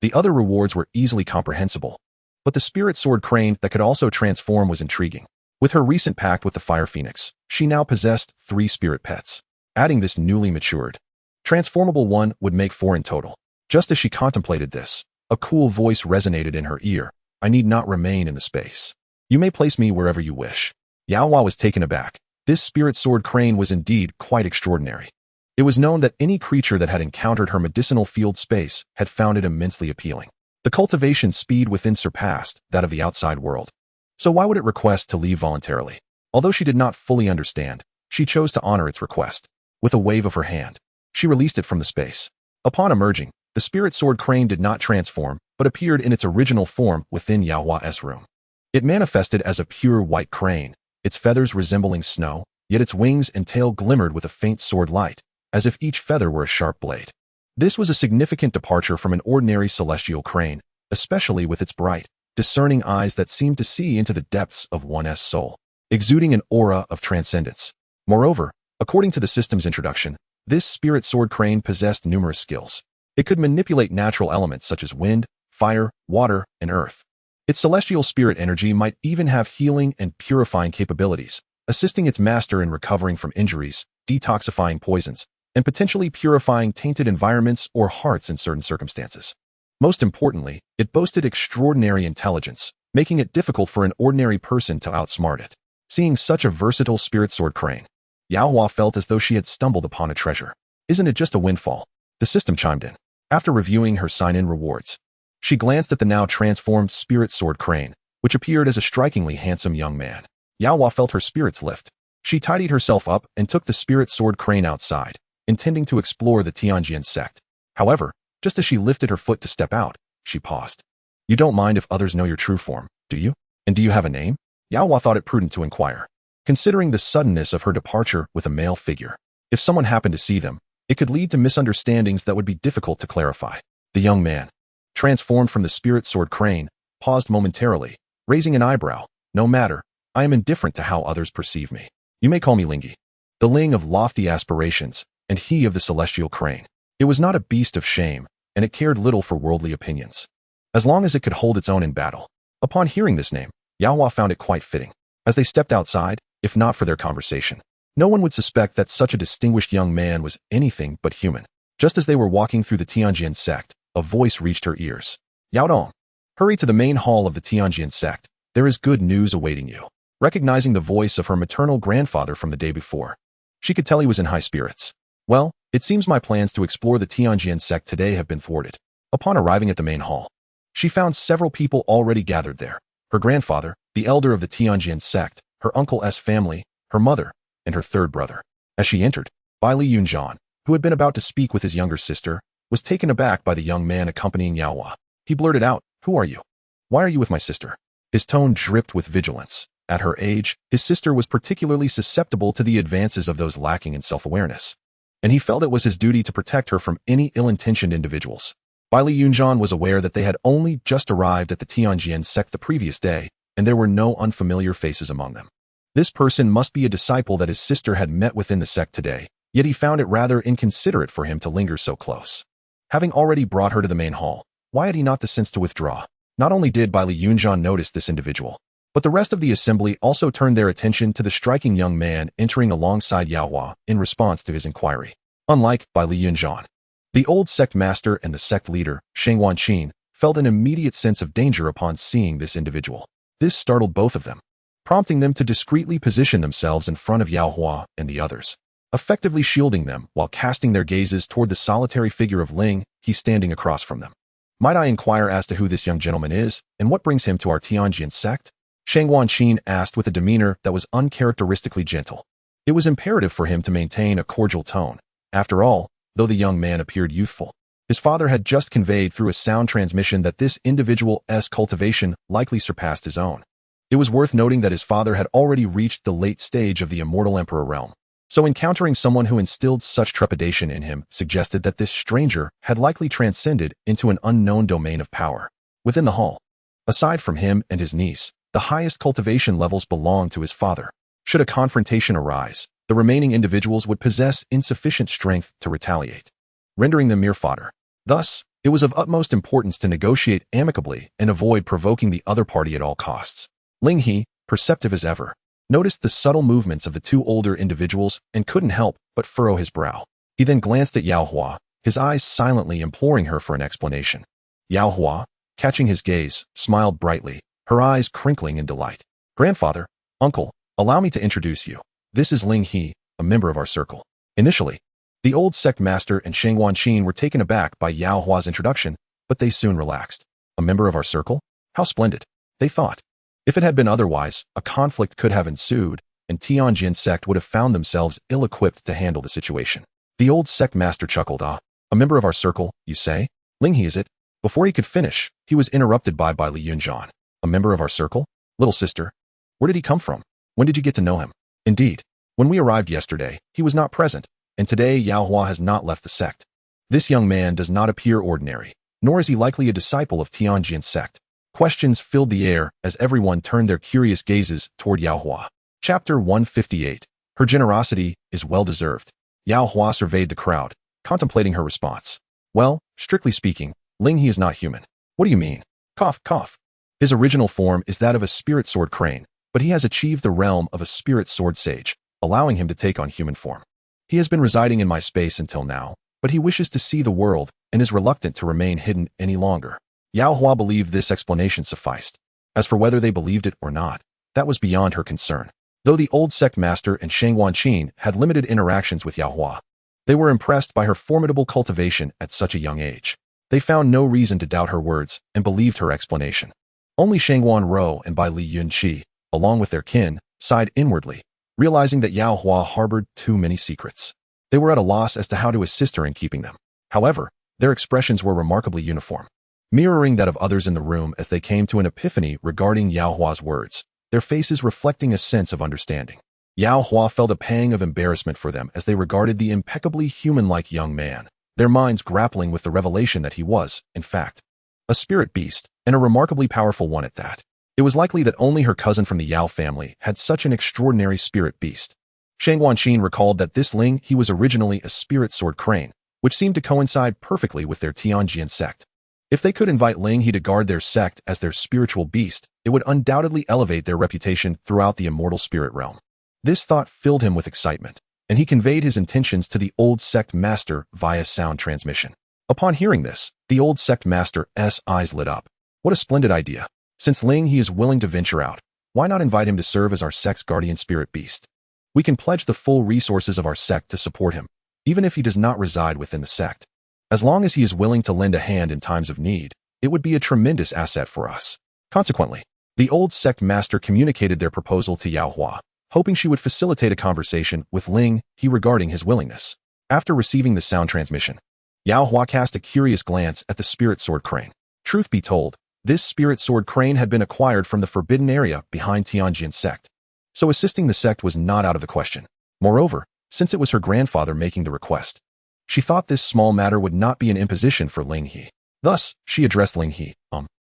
The other rewards were easily comprehensible, but the spirit sword crane that could also transform was intriguing. With her recent pact with the Fire Phoenix, she now possessed 3 spirit pets. Adding this newly matured, transformable one would make 4 in total. Just as she contemplated this, a cool voice resonated in her ear. "I need not remain in the space. You may place me wherever you wish." Yao Hua was taken aback. This spirit sword crane was indeed quite extraordinary. It was known that any creature that had encountered her medicinal field space had found it immensely appealing. The cultivation speed within surpassed that of the outside world. So why would it request to leave voluntarily? Although she did not fully understand, she chose to honor its request. With a wave of her hand, she released it from the space. Upon emerging, the spirit sword crane did not transform, but appeared in its original form within Yaohua's room. It manifested as a pure white crane, its feathers resembling snow, yet its wings and tail glimmered with a faint sword light, as if each feather were a sharp blade. This was a significant departure from an ordinary celestial crane, especially with its bright, discerning eyes that seemed to see into the depths of one's soul, exuding an aura of transcendence. Moreover, according to the system's introduction, this spirit sword crane possessed numerous skills. It could manipulate natural elements such as wind, fire, water, and earth. Its celestial spirit energy might even have healing and purifying capabilities, assisting its master in recovering from injuries, detoxifying poisons, and potentially purifying tainted environments or hearts in certain circumstances. Most importantly, it boasted extraordinary intelligence, making it difficult for an ordinary person to outsmart it. Seeing such a versatile spirit sword crane, Yaohua felt as though she had stumbled upon a treasure. Isn't it just a windfall? The system chimed in. After reviewing her sign-in rewards, she glanced at the now transformed spirit sword crane, which appeared as a strikingly handsome young man. Yaohua felt her spirits lift. She tidied herself up and took the spirit sword crane outside, intending to explore the Qingxuan Sect. However, just as she lifted her foot to step out, she paused. You don't mind if others know your true form, do you? And do you have a name? Yaohua thought it prudent to inquire, considering the suddenness of her departure with a male figure. If someone happened to see them, it could lead to misunderstandings that would be difficult to clarify. The young man, transformed from the spirit sword crane, paused momentarily, raising an eyebrow. No matter, I am indifferent to how others perceive me. You may call me Lingi. The Ling of lofty aspirations, and he of the celestial crane. It was not a beast of shame, and it cared little for worldly opinions, as long as it could hold its own in battle. Upon hearing this name, Yaohua found it quite fitting. As they stepped outside, if not for their conversation, no one would suspect that such a distinguished young man was anything but human. Just as they were walking through the Qingxuan Sect, a voice reached her ears. Yao Dong, hurry to the main hall of the Qingxuan Sect. There is good news awaiting you. Recognizing the voice of her maternal grandfather from the day before, she could tell he was in high spirits. Well, it seems my plans to explore the Qingxuan Sect today have been thwarted. Upon arriving at the main hall, she found several people already gathered there. Her grandfather, the elder of the Qingxuan Sect, her uncle's family, her mother, and her third brother. As she entered, Baili Yunxiao, who had been about to speak with his younger sister, was taken aback by the young man accompanying Yaohua. He blurted out, "Who are you? Why are you with my sister?" His tone dripped with vigilance. At her age, his sister was particularly susceptible to the advances of those lacking in self-awareness, and he felt it was his duty to protect her from any ill-intentioned individuals. Baili Yunxiao was aware that they had only just arrived at the Qingxuan Sect the previous day, and there were no unfamiliar faces among them. This person must be a disciple that his sister had met within the sect today, yet he found it rather inconsiderate for him to linger so close. Having already brought her to the main hall, why had he not the sense to withdraw? Not only did Baili Yunxiao notice this individual, but the rest of the assembly also turned their attention to the striking young man entering alongside Yaohua in response to his inquiry. Unlike Baili Yunxiao, the old sect master and the sect leader, Qingxuan Qin, felt an immediate sense of danger upon seeing this individual. This startled both of them, prompting them to discreetly position themselves in front of Yaohua and the others, effectively shielding them while casting their gazes toward the solitary figure of Ling He standing across from them. Might I inquire as to who this young gentleman is, and what brings him to our Qingxuan Sect? Qingxuan Qin asked with a demeanor that was uncharacteristically gentle. It was imperative for him to maintain a cordial tone. After all, though the young man appeared youthful, his father had just conveyed through a sound transmission that this individual's cultivation likely surpassed his own. It was worth noting that his father had already reached the late stage of the immortal emperor realm, so encountering someone who instilled such trepidation in him suggested that this stranger had likely transcended into an unknown domain of power. Within the hall, aside from him and his niece, the highest cultivation levels belonged to his father. Should a confrontation arise, the remaining individuals would possess insufficient strength to retaliate, rendering them mere fodder. Thus, it was of utmost importance to negotiate amicably and avoid provoking the other party at all costs. Ling He, perceptive as ever, noticed the subtle movements of the two older individuals and couldn't help but furrow his brow. He then glanced at Yaohua, his eyes silently imploring her for an explanation. Yaohua, catching his gaze, smiled brightly, her eyes crinkling in delight. "Grandfather, uncle, allow me to introduce you. This is Ling He, a member of our circle." Initially, The old sect master and Qingxuan Qin were taken aback by Yao Hua's introduction, but they soon relaxed. A member of our circle? How splendid, they thought. If it had been otherwise, a conflict could have ensued, and Qingxuan Sect would have found themselves ill-equipped to handle the situation. The old sect master chuckled. Ah, a member of our circle, you say? Ling He is it? Before he could finish, he was interrupted by Li Yunxian. A member of our circle? Little sister? Where did he come from? When did you get to know him? Indeed, when we arrived yesterday, he was not present, and today Yao Hua has not left the sect. This young man does not appear ordinary, nor is he likely a disciple of Qingxuan Sect. Questions filled the air as everyone turned their curious gazes toward Yao Hua. Chapter 158. Her generosity is well-deserved. Yao Hua surveyed the crowd, contemplating her response. Well, strictly speaking, Ling He is not human. What do you mean? Cough, cough. His original form is that of a spirit sword crane, but he has achieved the realm of a spirit sword sage, allowing him to take on human form. He has been residing in my space until now, but he wishes to see the world and is reluctant to remain hidden any longer. Yao Hua believed this explanation sufficed. As for whether they believed it or not, that was beyond her concern. Though the old sect master and Qingxuan Qin had limited interactions with Yao Hua, they were impressed by her formidable cultivation at such a young age. They found no reason to doubt her words and believed her explanation. Only Shangguan Rou and Bai Li Yunqi, along with their kin, sighed inwardly, realizing that Yao Hua harbored too many secrets. They were at a loss as to how to assist her in keeping them. However, their expressions were remarkably uniform, mirroring that of others in the room as they came to an epiphany regarding Yao Hua's words, their faces reflecting a sense of understanding. Yao Hua felt a pang of embarrassment for them as they regarded the impeccably human-like young man, their minds grappling with the revelation that he was, in fact, a spirit beast, and a remarkably powerful one at that. It was likely that only her cousin from the Yao family had such an extraordinary spirit beast. Shangguan Qin recalled that this Ling He was originally a spirit sword crane, which seemed to coincide perfectly with their Qingxuan Sect. If they could invite Ling He to guard their sect as their spiritual beast, it would undoubtedly elevate their reputation throughout the immortal spirit realm. This thought filled him with excitement, and he conveyed his intentions to the old sect master via sound transmission. Upon hearing this, the old sect master's eyes lit up. What a splendid idea. Since Ling He is willing to venture out, why not invite him to serve as our sect's guardian spirit beast? We can pledge the full resources of our sect to support him, even if he does not reside within the sect. As long as he is willing to lend a hand in times of need, it would be a tremendous asset for us. Consequently, the old sect master communicated their proposal to Yao Hua, hoping she would facilitate a conversation with Ling He regarding his willingness. After receiving the sound transmission, Yao Hua cast a curious glance at the spirit sword crane. Truth be told, this spirit sword crane had been acquired from the forbidden area behind Qingxuan Sect, so assisting the sect was not out of the question. Moreover, since it was her grandfather making the request, she thought this small matter would not be an imposition for Ling He. Thus, she addressed Ling He.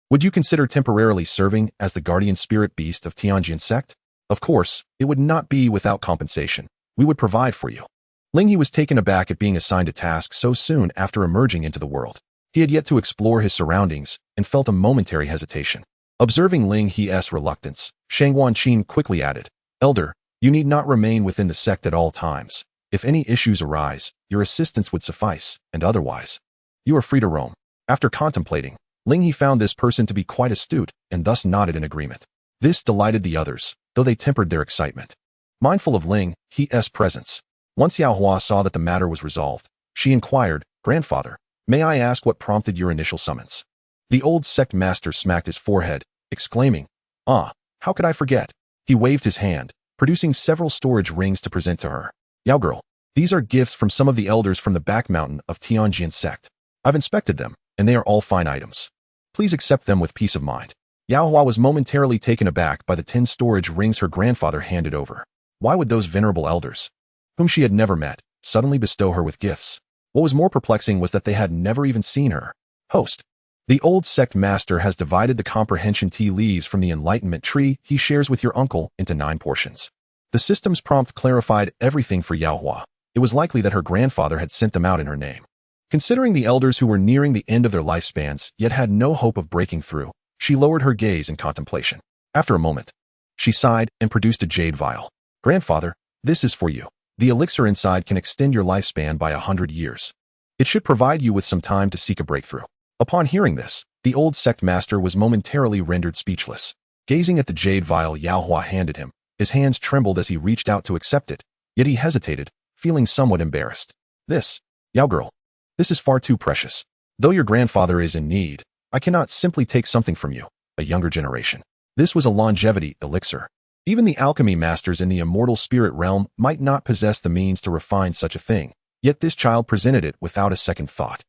Would you consider temporarily serving as the guardian spirit beast of Qingxuan Sect? Of course, it would not be without compensation. We would provide for you. Ling He was taken aback at being assigned a task so soon after emerging into the world. He had yet to explore his surroundings and felt a momentary hesitation. Observing Ling He's reluctance, Shangguan Qin quickly added, Elder, you need not remain within the sect at all times. If any issues arise, your assistance would suffice, and otherwise, you are free to roam. After contemplating, Ling He found this person to be quite astute and thus nodded in agreement. This delighted the others, though they tempered their excitement. Mindful of Ling He's presence, once Yao Hua saw that the matter was resolved, she inquired, Grandfather, may I ask what prompted your initial summons? The old sect master smacked his forehead, exclaiming, Ah, how could I forget? He waved his hand, producing several storage rings to present to her. Yao girl, these are gifts from some of the elders from the back mountain of Qingxuan Sect. I've inspected them, and they are all fine items. Please accept them with peace of mind. Yao Hua was momentarily taken aback by the 10 storage rings her grandfather handed over. Why would those venerable elders, whom she had never met, suddenly bestow her with gifts? What was more perplexing was that they had never even seen her. Host. The old sect master has divided the comprehension tea leaves from the enlightenment tree he shares with your uncle into 9 portions. The system's prompt clarified everything for Yao Hua. It was likely that her grandfather had sent them out in her name. Considering the elders who were nearing the end of their lifespans yet had no hope of breaking through, she lowered her gaze in contemplation. After a moment, she sighed and produced a jade vial. Grandfather, this is for you. The elixir inside can extend your lifespan by 100 years. It should provide you with some time to seek a breakthrough. Upon hearing this, the old sect master was momentarily rendered speechless. Gazing at the jade vial Yao Hua handed him, his hands trembled as he reached out to accept it, yet he hesitated, feeling somewhat embarrassed. This, Yao girl, this is far too precious. Though your grandfather is in need, I cannot simply take something from you, a younger generation. This was a longevity elixir. Even the alchemy masters in the immortal spirit realm might not possess the means to refine such a thing, yet this child presented it without a second thought.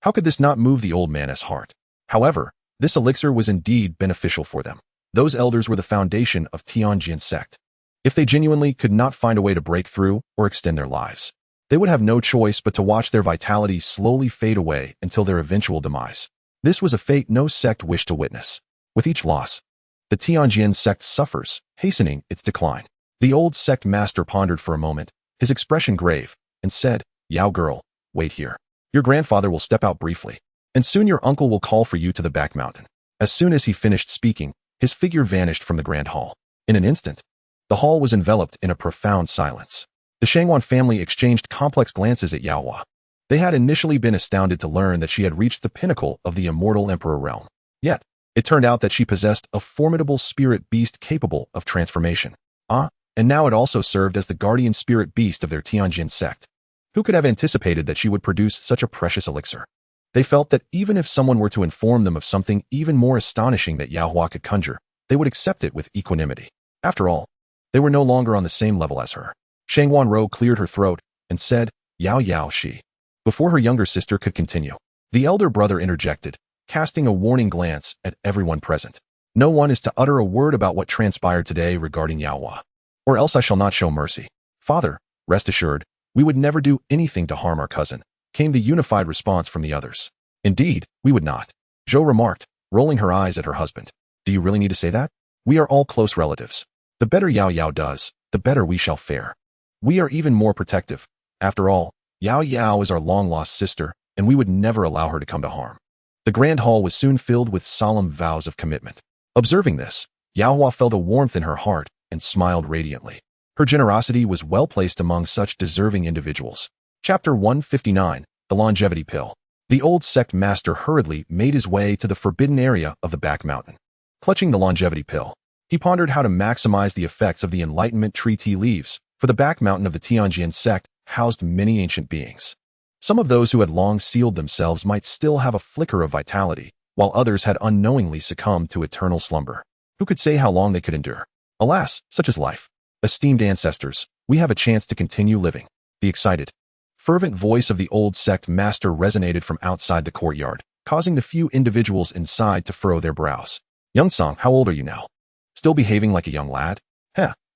How could this not move the old man's heart? However, this elixir was indeed beneficial for them. Those elders were the foundation of Qingxuan Sect. If they genuinely could not find a way to break through or extend their lives, they would have no choice but to watch their vitality slowly fade away until their eventual demise. This was a fate no sect wished to witness. With each loss, the Qingxuan Sect suffers, hastening its decline. The old sect master pondered for a moment, his expression grave, and said, Yao girl, wait here. Your grandfather will step out briefly, and soon your uncle will call for you to the back mountain. As soon as he finished speaking, his figure vanished from the grand hall. In an instant, the hall was enveloped in a profound silence. The Xianxiafan family exchanged complex glances at Yaohua. They had initially been astounded to learn that she had reached the pinnacle of the immortal emperor realm. Yet, it turned out that she possessed a formidable spirit beast capable of transformation. And now it also served as the guardian spirit beast of their Qingxuan sect. Who could have anticipated that she would produce such a precious elixir? They felt that even if someone were to inform them of something even more astonishing that Yaohua could conjure, they would accept it with equanimity. After all, they were no longer on the same level as her. Shangwan Ro cleared her throat and said, Yao Yao she. Before her younger sister could continue, the elder brother interjected, casting a warning glance at everyone present. No one is to utter a word about what transpired today regarding Yaohua, or else I shall not show mercy. Father, rest assured, we would never do anything to harm our cousin, came the unified response from the others. Indeed, we would not, Zhou remarked, rolling her eyes at her husband. Do you really need to say that? We are all close relatives. The better Yao Yao does, the better we shall fare. We are even more protective. After all, Yao Yao is our long-lost sister, and we would never allow her to come to harm. The grand hall was soon filled with solemn vows of commitment. Observing this, Yaohua felt a warmth in her heart and smiled radiantly. Her generosity was well placed among such deserving individuals. Chapter 159, The Longevity Pill. The old sect master hurriedly made his way to the forbidden area of the back mountain. Clutching the longevity pill, he pondered how to maximize the effects of the enlightenment tree tea leaves, for the back mountain of the Qingxuan sect housed many ancient beings. Some of those who had long sealed themselves might still have a flicker of vitality, while others had unknowingly succumbed to eternal slumber. Who could say how long they could endure? Alas, such is life. Esteemed ancestors, we have a chance to continue living. The excited, fervent voice of the old sect master resonated from outside the courtyard, causing the few individuals inside to furrow their brows. Young Song, how old are you now? Still behaving like a young lad?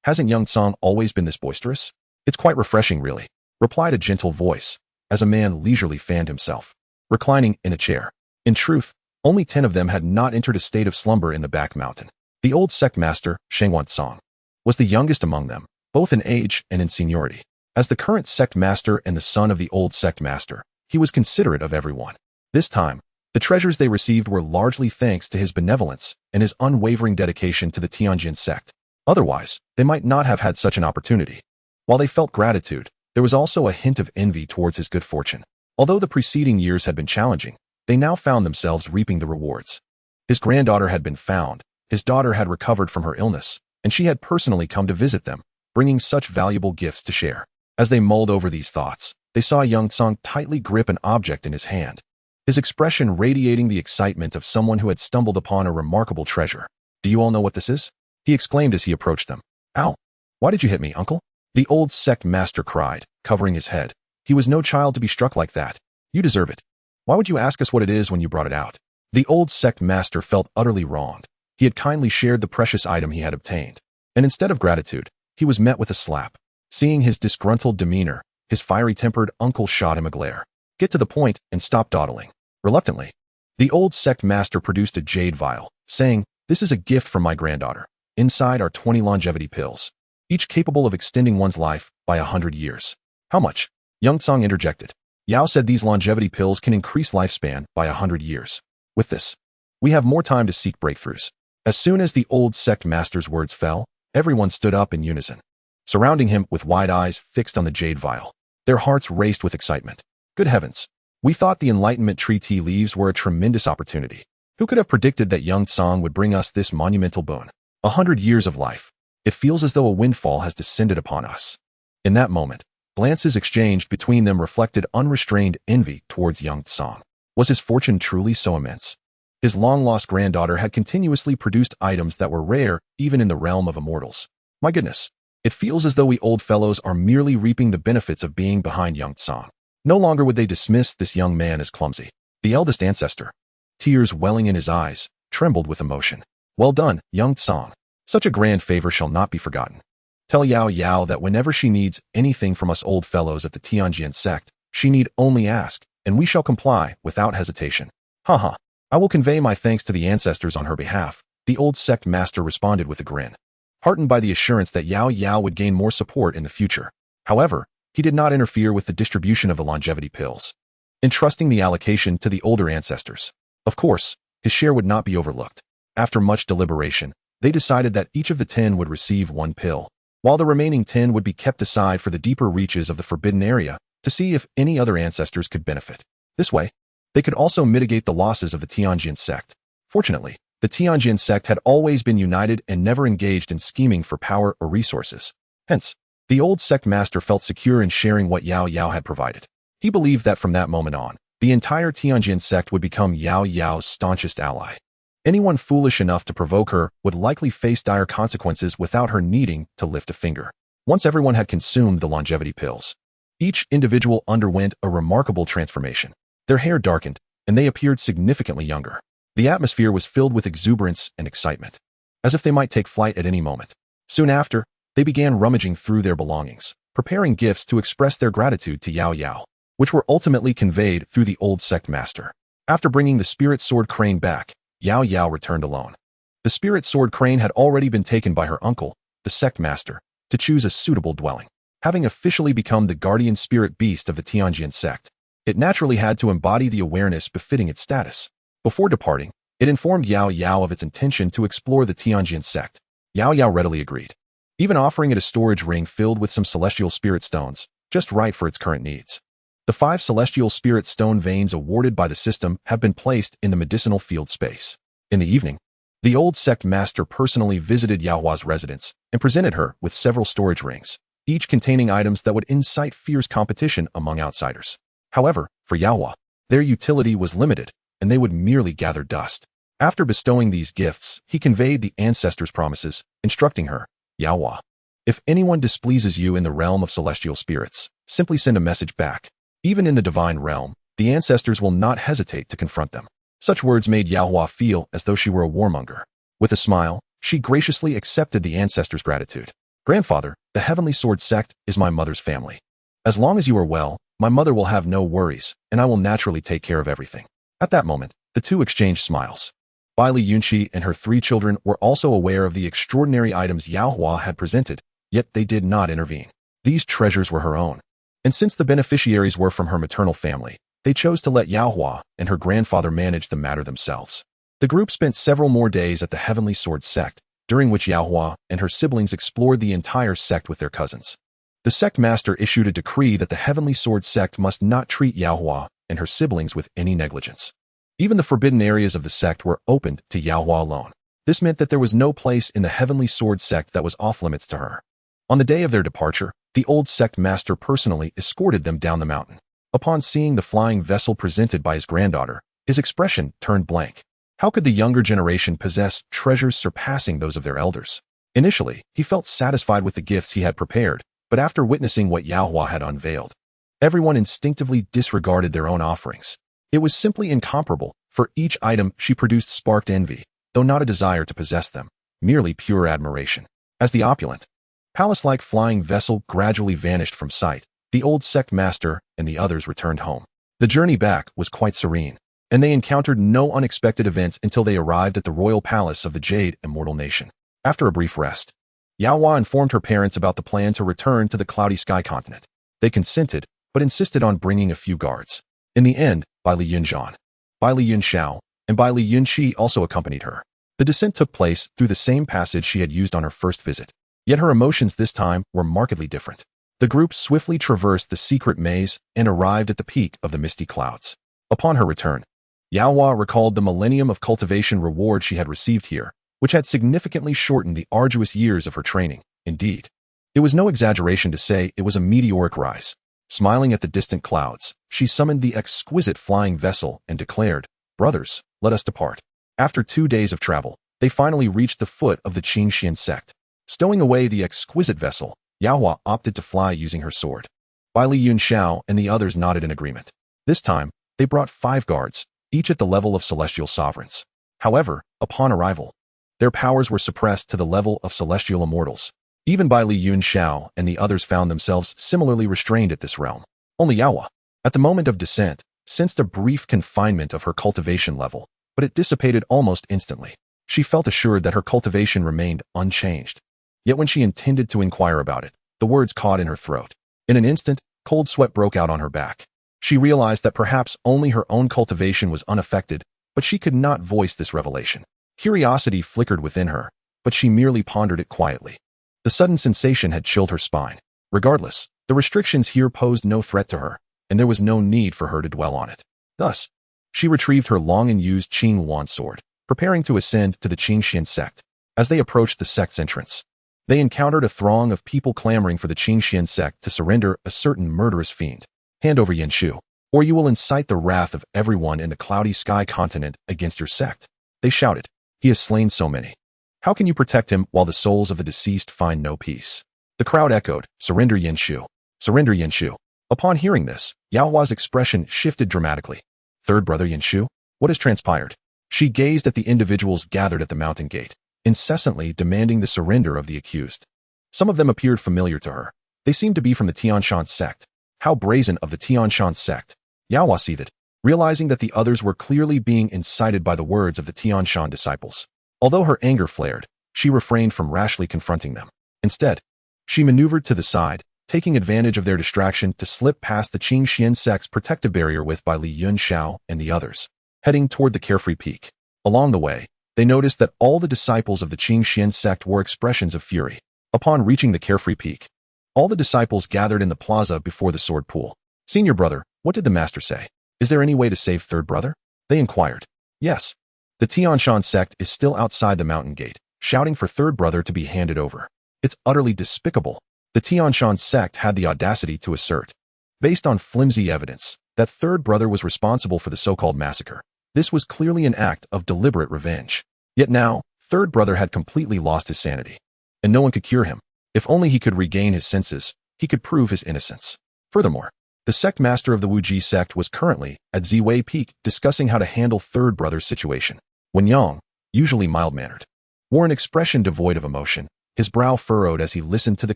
Hasn't Young Song always been this boisterous? It's quite refreshing, really, replied a gentle voice, as a man leisurely fanned himself, reclining in a chair. In truth, only 10 of them had not entered a state of slumber in the back mountain. The old sect master, Xianxian Song, was the youngest among them, both in age and in seniority. As the current sect master and the son of the old sect master, he was considerate of everyone. This time, the treasures they received were largely thanks to his benevolence and his unwavering dedication to the Qingxuan sect. Otherwise, they might not have had such an opportunity. While they felt gratitude, there was also a hint of envy towards his good fortune. Although the preceding years had been challenging, they now found themselves reaping the rewards. His granddaughter had been found, his daughter had recovered from her illness, and she had personally come to visit them, bringing such valuable gifts to share. As they mulled over these thoughts, they saw Young Song tightly grip an object in his hand, his expression radiating the excitement of someone who had stumbled upon a remarkable treasure. Do you all know what this is? He exclaimed as he approached them. Ow! Why did you hit me, uncle? The old sect master cried, covering his head. He was no child to be struck like that. You deserve it. Why would you ask us what it is when you brought it out? The old sect master felt utterly wronged. He had kindly shared the precious item he had obtained, and instead of gratitude, he was met with a slap. Seeing his disgruntled demeanor, his fiery-tempered uncle shot him a glare. Get to the point and stop dawdling. Reluctantly, the old sect master produced a jade vial, saying, This is a gift from my granddaughter. Inside are 20 longevity pills, each capable of extending one's life by 100 years. How much? Young Song interjected. Yao said these longevity pills can increase lifespan by 100 years. With this, we have more time to seek breakthroughs. As soon as the old sect master's words fell, everyone stood up in unison, surrounding him with wide eyes fixed on the jade vial. Their hearts raced with excitement. Good heavens! We thought the enlightenment tree tea leaves were a tremendous opportunity. Who could have predicted that Young Song would bring us this monumental boon? 100 years of life. It feels as though a windfall has descended upon us. In that moment, Glances exchanged between them reflected unrestrained envy towards young Tsang. Was his fortune truly so immense? His long-lost granddaughter had continuously produced items that were rare even in the realm of immortals. My goodness, it feels as though we old fellows are merely reaping the benefits of being behind young Tsang. No longer would they dismiss this young man as clumsy. The eldest ancestor, tears welling in his eyes, trembled with emotion. Well done, young Tsang. Such a grand favor shall not be forgotten. Tell Yao Yao that whenever she needs anything from us old fellows at the Qingxuan Sect, she need only ask, and we shall comply without hesitation. Haha. I will convey my thanks to the ancestors on her behalf, the old sect master responded with a grin, heartened by the assurance that Yao Yao would gain more support in the future. However, he did not interfere with the distribution of the longevity pills, entrusting the allocation to the older ancestors. Of course, his share would not be overlooked. After much deliberation, they decided that each of the 10 would receive 1 pill, while the remaining 10 would be kept aside for the deeper reaches of the forbidden area to see if any other ancestors could benefit. This way, they could also mitigate the losses of the Qingxuan Sect. Fortunately, the Qingxuan Sect had always been united and never engaged in scheming for power or resources. Hence, the old sect master felt secure in sharing what Yao Yao had provided. He believed that from that moment on, the entire Qingxuan Sect would become Yao Yao's staunchest ally. Anyone foolish enough to provoke her would likely face dire consequences without her needing to lift a finger. Once everyone had consumed the longevity pills, each individual underwent a remarkable transformation. Their hair darkened, and they appeared significantly younger. The atmosphere was filled with exuberance and excitement, as if they might take flight at any moment. Soon after, they began rummaging through their belongings, preparing gifts to express their gratitude to Yao Yao, which were ultimately conveyed through the old sect master. After bringing the spirit sword crane back, Yao Yao returned alone. The spirit sword crane had already been taken by her uncle, the sect master, to choose a suitable dwelling. Having officially become the guardian spirit beast of the Qingxuan Sect, it naturally had to embody the awareness befitting its status. Before departing, it informed Yao Yao of its intention to explore the Qingxuan Sect. Yao Yao readily agreed, even offering it a storage ring filled with some celestial spirit stones, just right for its current needs. The 5 celestial spirit stone veins awarded by the system have been placed in the medicinal field space. In the evening, the old sect master personally visited Yao Hua's residence and presented her with several storage rings, each containing items that would incite fierce competition among outsiders. However, for Yao Hua, their utility was limited, and they would merely gather dust. After bestowing these gifts, he conveyed the ancestors' promises, instructing her, Yao Hua, if anyone displeases you in the realm of celestial spirits, simply send a message back. Even in the divine realm, the ancestors will not hesitate to confront them. Such words made Yao Hua feel as though she were a warmonger. With a smile, she graciously accepted the ancestors' gratitude. Grandfather, the Heavenly Sword Sect is my mother's family. As long as you are well, my mother will have no worries, and I will naturally take care of everything. At that moment, the two exchanged smiles. Bai Li Yunxi and her 3 children were also aware of the extraordinary items Yao Hua had presented, yet they did not intervene. These treasures were her own. And since the beneficiaries were from her maternal family, they chose to let Yao Hua and her grandfather manage the matter themselves. The group spent several more days at the Heavenly Sword Sect, during which Yao Hua and her siblings explored the entire sect with their cousins. The sect master issued a decree that the Heavenly Sword Sect must not treat Yao Hua and her siblings with any negligence. Even the forbidden areas of the sect were opened to Yao Hua alone. This meant that there was no place in the Heavenly Sword Sect that was off-limits to her. On the day of their departure, the old sect master personally escorted them down the mountain. Upon seeing the flying vessel presented by his granddaughter, his expression turned blank. How could the younger generation possess treasures surpassing those of their elders? Initially, he felt satisfied with the gifts he had prepared, but after witnessing what Yao Hua had unveiled, everyone instinctively disregarded their own offerings. It was simply incomparable, for each item she produced sparked envy, though not a desire to possess them, merely pure admiration. As the opulent, palace-like flying vessel gradually vanished from sight, the old sect master and the others returned home. The journey back was quite serene, and they encountered no unexpected events until they arrived at the royal palace of the Jade Immortal Nation. After a brief rest, Yao Hua informed her parents about the plan to return to the Cloudy Sky Continent. They consented, but insisted on bringing a few guards. In the end, Bai Li Yunxiao, Bai Li Yunxiao, and Bai Li Yunxi also accompanied her. The descent took place through the same passage she had used on her first visit, yet her emotions this time were markedly different. The group swiftly traversed the secret maze and arrived at the peak of the misty clouds. Upon her return, Yao Hua recalled the millennium of cultivation reward she had received here, which had significantly shortened the arduous years of her training. Indeed, It was no exaggeration to say it was a meteoric rise. Smiling at the distant clouds, she summoned the exquisite flying vessel and declared, "Brothers, let us depart." After 2 days of travel, they finally reached the foot of the Qingxuan Sect. Stowing away the exquisite vessel, Yaohua opted to fly using her sword. Li Yunxiao and the others nodded in agreement. This time, they brought 5 guards, each at the level of celestial sovereigns. However, upon arrival, their powers were suppressed to the level of celestial immortals. Even Li Yunxiao and the others found themselves similarly restrained at this realm. Only Yaohua, at the moment of descent, sensed a brief confinement of her cultivation level, but it dissipated almost instantly. She felt assured that her cultivation remained unchanged. Yet when she intended to inquire about it, the words caught in her throat. In an instant, cold sweat broke out on her back. She realized that perhaps only her own cultivation was unaffected, but she could not voice this revelation. Curiosity flickered within her, but she merely pondered it quietly. The sudden sensation had chilled her spine. Regardless, the restrictions here posed no threat to her, and there was no need for her to dwell on it. Thus, she retrieved her long-unused Qingxuan sword, preparing to ascend to the Qingxuan Sect. As they approached the sect's entrance, they encountered a throng of people clamoring for the Qingxuan Sect to surrender a certain murderous fiend. "Hand over Yanxu, or you will incite the wrath of everyone in the cloudy sky continent against your sect," they shouted. "He has slain so many. How can you protect him while the souls of the deceased find no peace?" The crowd echoed, "Surrender Yanxu. Surrender Yanxu." Upon hearing this, Yaohua's expression shifted dramatically. "Third brother Yanxu, what has transpired?" She gazed at the individuals gathered at the mountain gate, incessantly demanding the surrender of the accused. Some of them appeared familiar to her. They seemed to be from the Qingxuan Sect. How brazen of the Qingxuan Sect! Yaohua seethed, realizing that the others were clearly being incited by the words of the Qingxuan disciples. Although her anger flared, she refrained from rashly confronting them. Instead, she maneuvered to the side, taking advantage of their distraction to slip past the Qingxuan Sect's protective barrier with Li Yunxiao and the others, heading toward the Carefree Peak. Along the way, they noticed that all the disciples of the Qingxuan Sect wore expressions of fury. Upon reaching the Carefree Peak, all the disciples gathered in the plaza before the sword pool. "Senior brother, what did the master say? Is there any way to save third brother?" they inquired. "Yes. The Qingxuan Sect is still outside the mountain gate, shouting for third brother to be handed over. It's utterly despicable," the Qingxuan Sect had the audacity to assert. Based on flimsy evidence, that third brother was responsible for the so-called massacre. This was clearly an act of deliberate revenge. Yet now, third brother had completely lost his sanity, and no one could cure him. If only he could regain his senses, he could prove his innocence. Furthermore, the sect master of the Wuji sect was currently at Ziwei Peak discussing how to handle third brother's situation. Wen Yang, usually mild-mannered, wore an expression devoid of emotion, his brow furrowed as he listened to the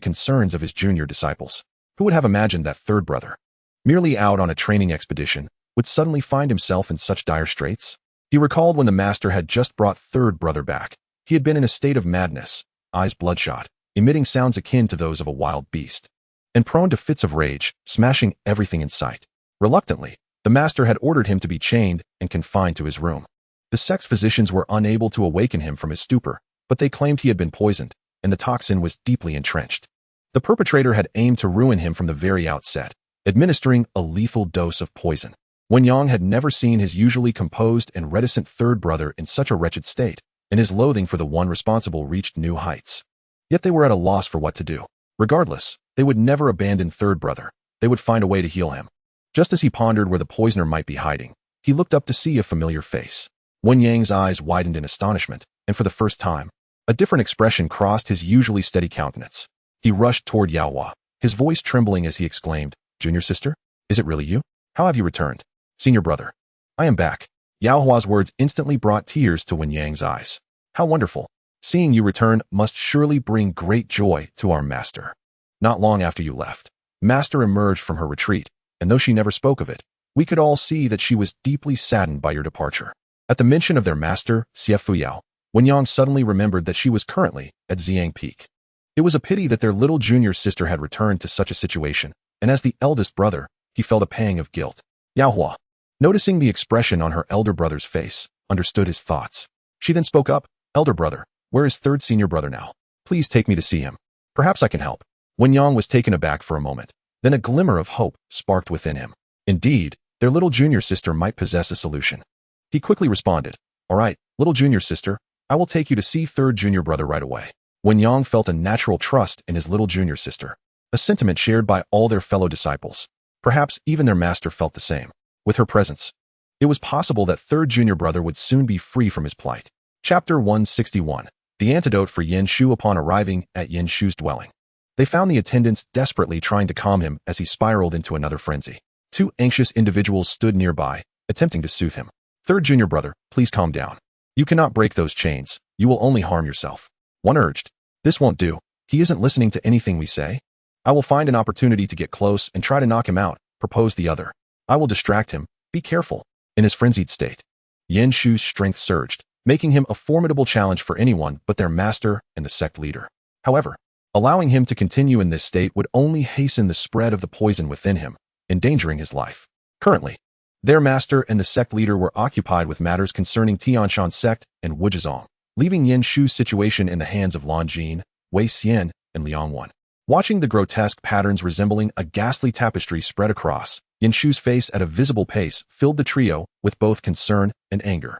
concerns of his junior disciples. Who would have imagined that third brother, merely out on a training expedition, would suddenly find himself in such dire straits? He recalled when the master had just brought third brother back. He had been in a state of madness, eyes bloodshot, emitting sounds akin to those of a wild beast, and prone to fits of rage, smashing everything in sight. Reluctantly, the master had ordered him to be chained and confined to his room. The sect's physicians were unable to awaken him from his stupor, but they claimed he had been poisoned, and the toxin was deeply entrenched. The perpetrator had aimed to ruin him from the very outset, administering a lethal dose of poison. Wen Yang had never seen his usually composed and reticent third brother in such a wretched state, and his loathing for the one responsible reached new heights. Yet they were at a loss for what to do. Regardless, they would never abandon third brother. They would find a way to heal him. Just as he pondered where the poisoner might be hiding, he looked up to see a familiar face. Wen Yang's eyes widened in astonishment, and for the first time, a different expression crossed his usually steady countenance. He rushed toward Yaohua, his voice trembling as he exclaimed, "Junior sister? Is it really you? How have you returned?" "Senior brother, I am back." Yaohua's words instantly brought tears to Wen Yang's eyes. "How wonderful. Seeing you return must surely bring great joy to our master." Not long after you left, Master emerged from her retreat, and though she never spoke of it, we could all see that she was deeply saddened by your departure. At the mention of their master, Xiefuyao, Wen Yang suddenly remembered that she was currently at Xiang Peak. It was a pity that their little junior sister had returned to such a situation, and as the eldest brother, he felt a pang of guilt. Yaohua, noticing the expression on her elder brother's face, understood his thoughts. She then spoke up, "Elder brother, where is third senior brother now? Please take me to see him. Perhaps I can help." Wen Yang was taken aback for a moment. Then a glimmer of hope sparked within him. Indeed, their little junior sister might possess a solution. He quickly responded, "All right, little junior sister, I will take you to see third junior brother right away." Wen Yang felt a natural trust in his little junior sister, a sentiment shared by all their fellow disciples. Perhaps even their master felt the same. With her presence, it was possible that third junior brother would soon be free from his plight. Chapter 161. The antidote for Yin Shu. Upon arriving at Yin Shu's dwelling, they found the attendants desperately trying to calm him as he spiraled into another frenzy. Two anxious individuals stood nearby, attempting to soothe him. Third junior brother, please calm down. You cannot break those chains. You will only harm yourself. One urged. This won't do. He isn't listening to anything we say. I will find an opportunity to get close and try to knock him out, proposed the other. I will distract him. Be careful. In his frenzied state, Yin Shu's strength surged, making him a formidable challenge for anyone but their master and the sect leader. However, allowing him to continue in this state would only hasten the spread of the poison within him, endangering his life. Currently, their master and the sect leader were occupied with matters concerning Qingxuan Sect and Wuzhizong, leaving Yin Shu's situation in the hands of Lan Jin, Wei Xian, and Liang Wan. Watching the grotesque patterns resembling a ghastly tapestry spread across, Yin Shu's face at a visible pace filled the trio with both concern and anger.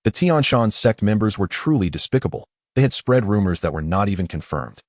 The Qingxuan Sect members were truly despicable. They had spread rumors that were not even confirmed.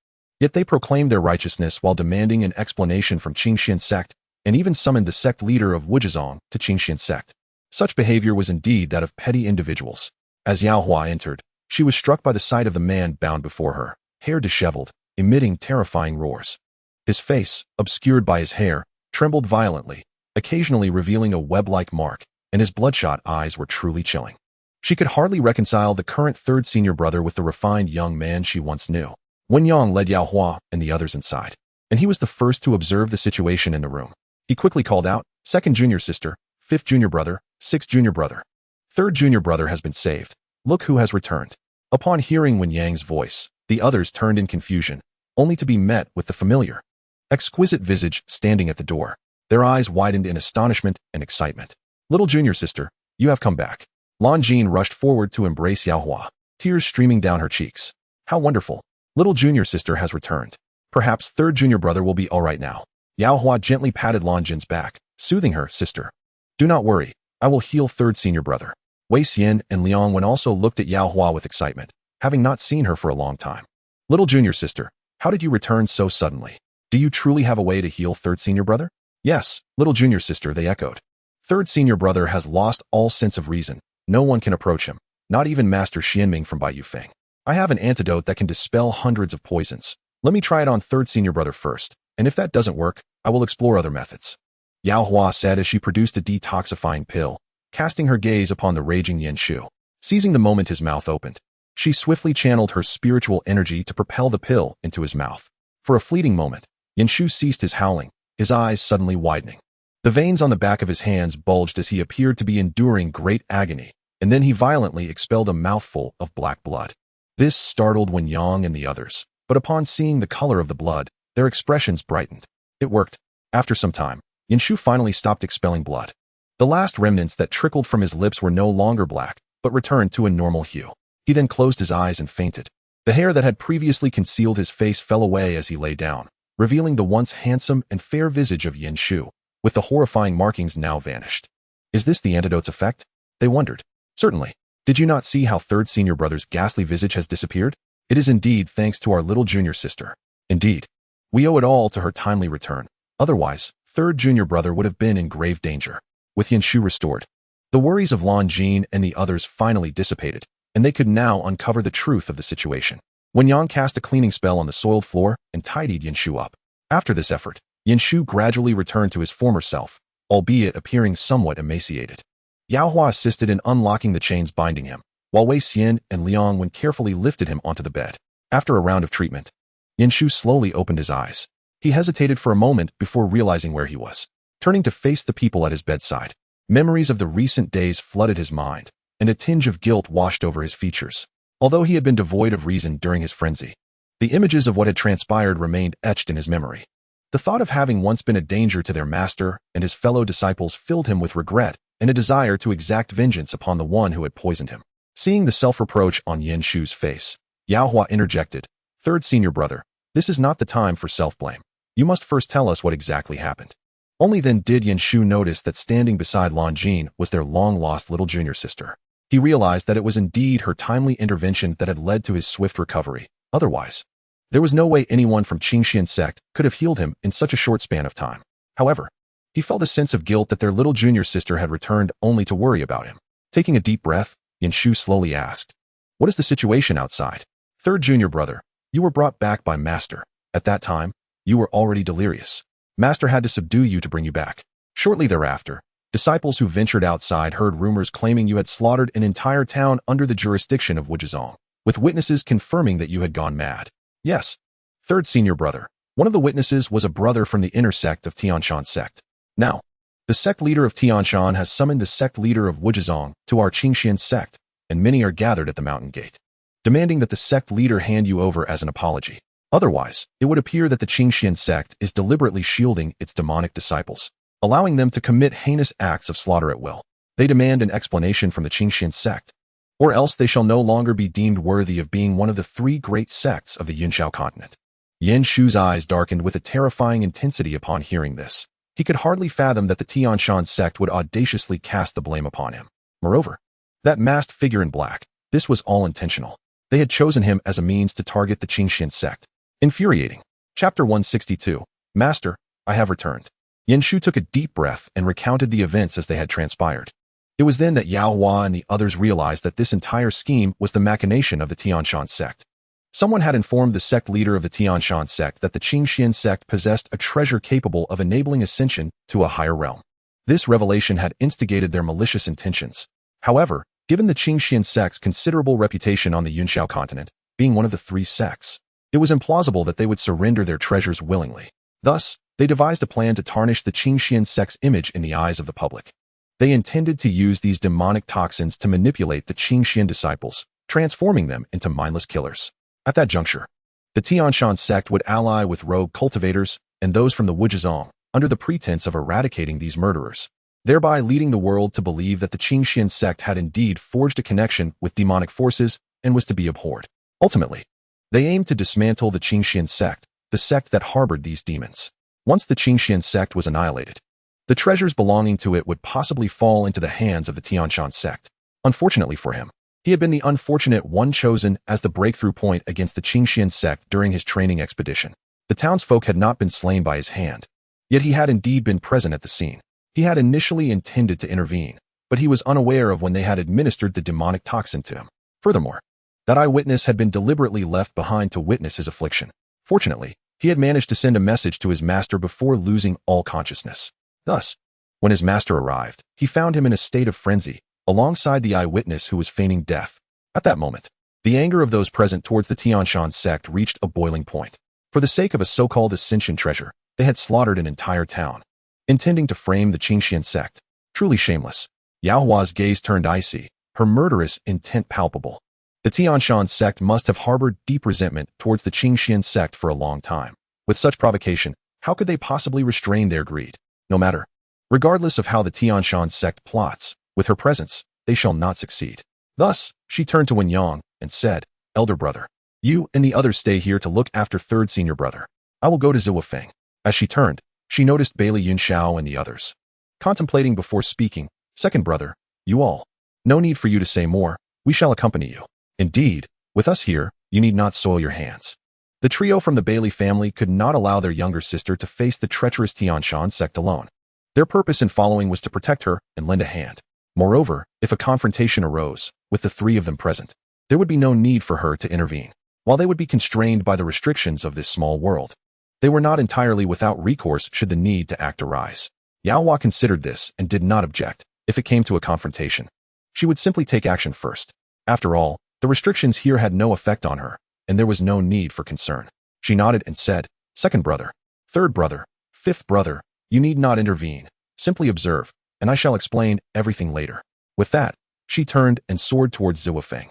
Yet they proclaimed their righteousness while demanding an explanation from Qingxuan Sect, and even summoned the sect leader of Wuzhizong to Qingxuan Sect. Such behavior was indeed that of petty individuals. As Yao Hua entered, she was struck by the sight of the man bound before her, hair disheveled, emitting terrifying roars. His face, obscured by his hair, trembled violently, occasionally revealing a web-like mark, and his bloodshot eyes were truly chilling. She could hardly reconcile the current third senior brother with the refined young man she once knew. Wen Yang led Yao Hua and the others inside, and he was the first to observe the situation in the room. He quickly called out, second junior sister, fifth junior brother, sixth junior brother. Third junior brother has been saved. Look who has returned. Upon hearing Wen Yang's voice, the others turned in confusion, only to be met with the familiar, exquisite visage standing at the door. Their eyes widened in astonishment and excitement. Little junior sister, you have come back. Lan Jin rushed forward to embrace Yao Hua, tears streaming down her cheeks. How wonderful. Little junior sister has returned. Perhaps third junior brother will be all right now. Yao Hua gently patted Lan Jin's back, soothing her, sister. Do not worry. I will heal third senior brother. Wei Xian and Liang Wen also looked at Yao Hua with excitement, having not seen her for a long time. Little junior sister, how did you return so suddenly? Do you truly have a way to heal third senior brother? Yes, little junior sister, they echoed. Third senior brother has lost all sense of reason. No one can approach him, not even Master Xianming from Bai Yufeng. I have an antidote that can dispel hundreds of poisons. Let me try it on third senior brother first, and if that doesn't work, I will explore other methods. Yao Hua said as she produced a detoxifying pill, casting her gaze upon the raging Yin Shu. Seizing the moment his mouth opened, she swiftly channeled her spiritual energy to propel the pill into his mouth. For a fleeting moment, Yin Shu ceased his howling, his eyes suddenly widening. The veins on the back of his hands bulged as he appeared to be enduring great agony, and then he violently expelled a mouthful of black blood. This startled Wen Yang and the others, but upon seeing the color of the blood, their expressions brightened. It worked. After some time, Yin Shu finally stopped expelling blood. The last remnants that trickled from his lips were no longer black, but returned to a normal hue. He then closed his eyes and fainted. The hair that had previously concealed his face fell away as he lay down, revealing the once handsome and fair visage of Yin Shu, with the horrifying markings now vanished. Is this the antidote's effect? They wondered. Certainly. Did you not see how third senior brother's ghastly visage has disappeared? It is indeed thanks to our little junior sister. Indeed. We owe it all to her timely return. Otherwise, third junior brother would have been in grave danger. With Yin Shu restored, the worries of Lan Jin and the others finally dissipated, and they could now uncover the truth of the situation. Wen Yang cast a cleaning spell on the soiled floor and tidied Yin Shu up. After this effort, Yin Shu gradually returned to his former self, albeit appearing somewhat emaciated. Yao Hua assisted in unlocking the chains binding him, while Wei Xian and Liang Wen carefully lifted him onto the bed. After a round of treatment, Yin Shu slowly opened his eyes. He hesitated for a moment before realizing where he was. Turning to face the people at his bedside, memories of the recent days flooded his mind, and a tinge of guilt washed over his features. Although he had been devoid of reason during his frenzy, the images of what had transpired remained etched in his memory. The thought of having once been a danger to their master and his fellow disciples filled him with regret and a desire to exact vengeance upon the one who had poisoned him. Seeing the self-reproach on Yin Shu's face, Yao Hua interjected, "Third senior brother, this is not the time for self-blame. You must first tell us what exactly happened." Only then did Yin Shu notice that standing beside Lan Jin was their long-lost little junior sister. He realized that it was indeed her timely intervention that had led to his swift recovery. Otherwise, There was no way anyone from Qingxuan Sect could have healed him in such a short span of time. However, he felt a sense of guilt that their little junior sister had returned only to worry about him. Taking a deep breath, Yunxiao slowly asked, "What is the situation outside?" "Third junior brother, you were brought back by Master. At that time, you were already delirious. Master had to subdue you to bring you back. Shortly thereafter, disciples who ventured outside heard rumors claiming you had slaughtered an entire town under the jurisdiction of Wuzhizong, with witnesses confirming that you had gone mad." "Yes, third senior brother." One of the witnesses was a brother from the inner sect of Xianxiaaudiobooks sect. Now, the sect leader of Xianxian has summoned the sect leader of Wuzhizong to our Qingxuan Sect, and many are gathered at the mountain gate, demanding that the sect leader hand you over as an apology. Otherwise, it would appear that the Qingxuan Sect is deliberately shielding its demonic disciples, allowing them to commit heinous acts of slaughter at will. They demand an explanation from the Qingxuan Sect, or else they shall no longer be deemed worthy of being one of the three great sects of the Yunxiao Continent. Yunxiao's eyes darkened with a terrifying intensity upon hearing this. He could hardly fathom that the Qingxuan Sect would audaciously cast the blame upon him. Moreover, that masked figure in black, this was all intentional. They had chosen him as a means to target the Qingxuan Sect. Infuriating. Chapter 162. Master, I have returned. Yunxiao took a deep breath and recounted the events as they had transpired. It was then that Yao Hua and the others realized that this entire scheme was the machination of the Xianxiaaudiobooks sect. Someone had informed the sect leader of the Xianxiaaudiobooks sect that the Qingxuan Sect possessed a treasure capable of enabling ascension to a higher realm. This revelation had instigated their malicious intentions. However, given the Qingxuan Sect's considerable reputation on the Yunxiao Continent, being one of the three sects, it was implausible that they would surrender their treasures willingly. Thus, they devised a plan to tarnish the Qingxuan Sect's image in the eyes of the public. They intended to use these demonic toxins to manipulate the Qingxuan disciples, transforming them into mindless killers. At that juncture, the Xianxian Sect would ally with rogue cultivators and those from the Wuzhizong under the pretense of eradicating these murderers, thereby leading the world to believe that the Qingxuan Sect had indeed forged a connection with demonic forces and was to be abhorred. Ultimately, they aimed to dismantle the Qingxuan Sect, the sect that harbored these demons. Once the Qingxuan Sect was annihilated, the treasures belonging to it would possibly fall into the hands of the Xianxian Sect. Unfortunately for him, he had been the unfortunate one chosen as the breakthrough point against the Qingxuan Sect during his training expedition. The townsfolk had not been slain by his hand, yet he had indeed been present at the scene. He had initially intended to intervene, but he was unaware of when they had administered the demonic toxin to him. Furthermore, that eyewitness had been deliberately left behind to witness his affliction. Fortunately, he had managed to send a message to his master before losing all consciousness. Thus, when his master arrived, he found him in a state of frenzy, alongside the eyewitness who was feigning death. At that moment, the anger of those present towards the Xianxian Sect reached a boiling point. For the sake of a so-called ascension treasure, they had slaughtered an entire town, intending to frame the Qingxuan Sect. Truly shameless. Yao Hua's gaze turned icy, her murderous intent palpable. The Xianxian Sect must have harbored deep resentment towards the Qingxuan Sect for a long time. With such provocation, how could they possibly restrain their greed? No matter. Regardless of how the Xianxian Sect plots, with her presence, they shall not succeed. Thus, she turned to Wen Yang and said, "Elder brother, you and the others stay here to look after third senior brother. I will go to Ziwafeng." As she turned, she noticed Bailey Yunxiao and the others, contemplating before speaking. "Second brother, you all. No need for you to say more, we shall accompany you. Indeed, with us here, you need not soil your hands." The trio from the Bailey family could not allow their younger sister to face the treacherous Xianxian Sect alone. Their purpose in following was to protect her and lend a hand. Moreover, if a confrontation arose, with the three of them present, there would be no need for her to intervene. While they would be constrained by the restrictions of this small world, they were not entirely without recourse should the need to act arise. Yao Hua considered this and did not object. If it came to a confrontation, she would simply take action first. After all, the restrictions here had no effect on her, and there was no need for concern. She nodded and said, "Second brother, third brother, fifth brother, you need not intervene. Simply observe, and I shall explain everything later." With that, she turned and soared towards Ziwafeng.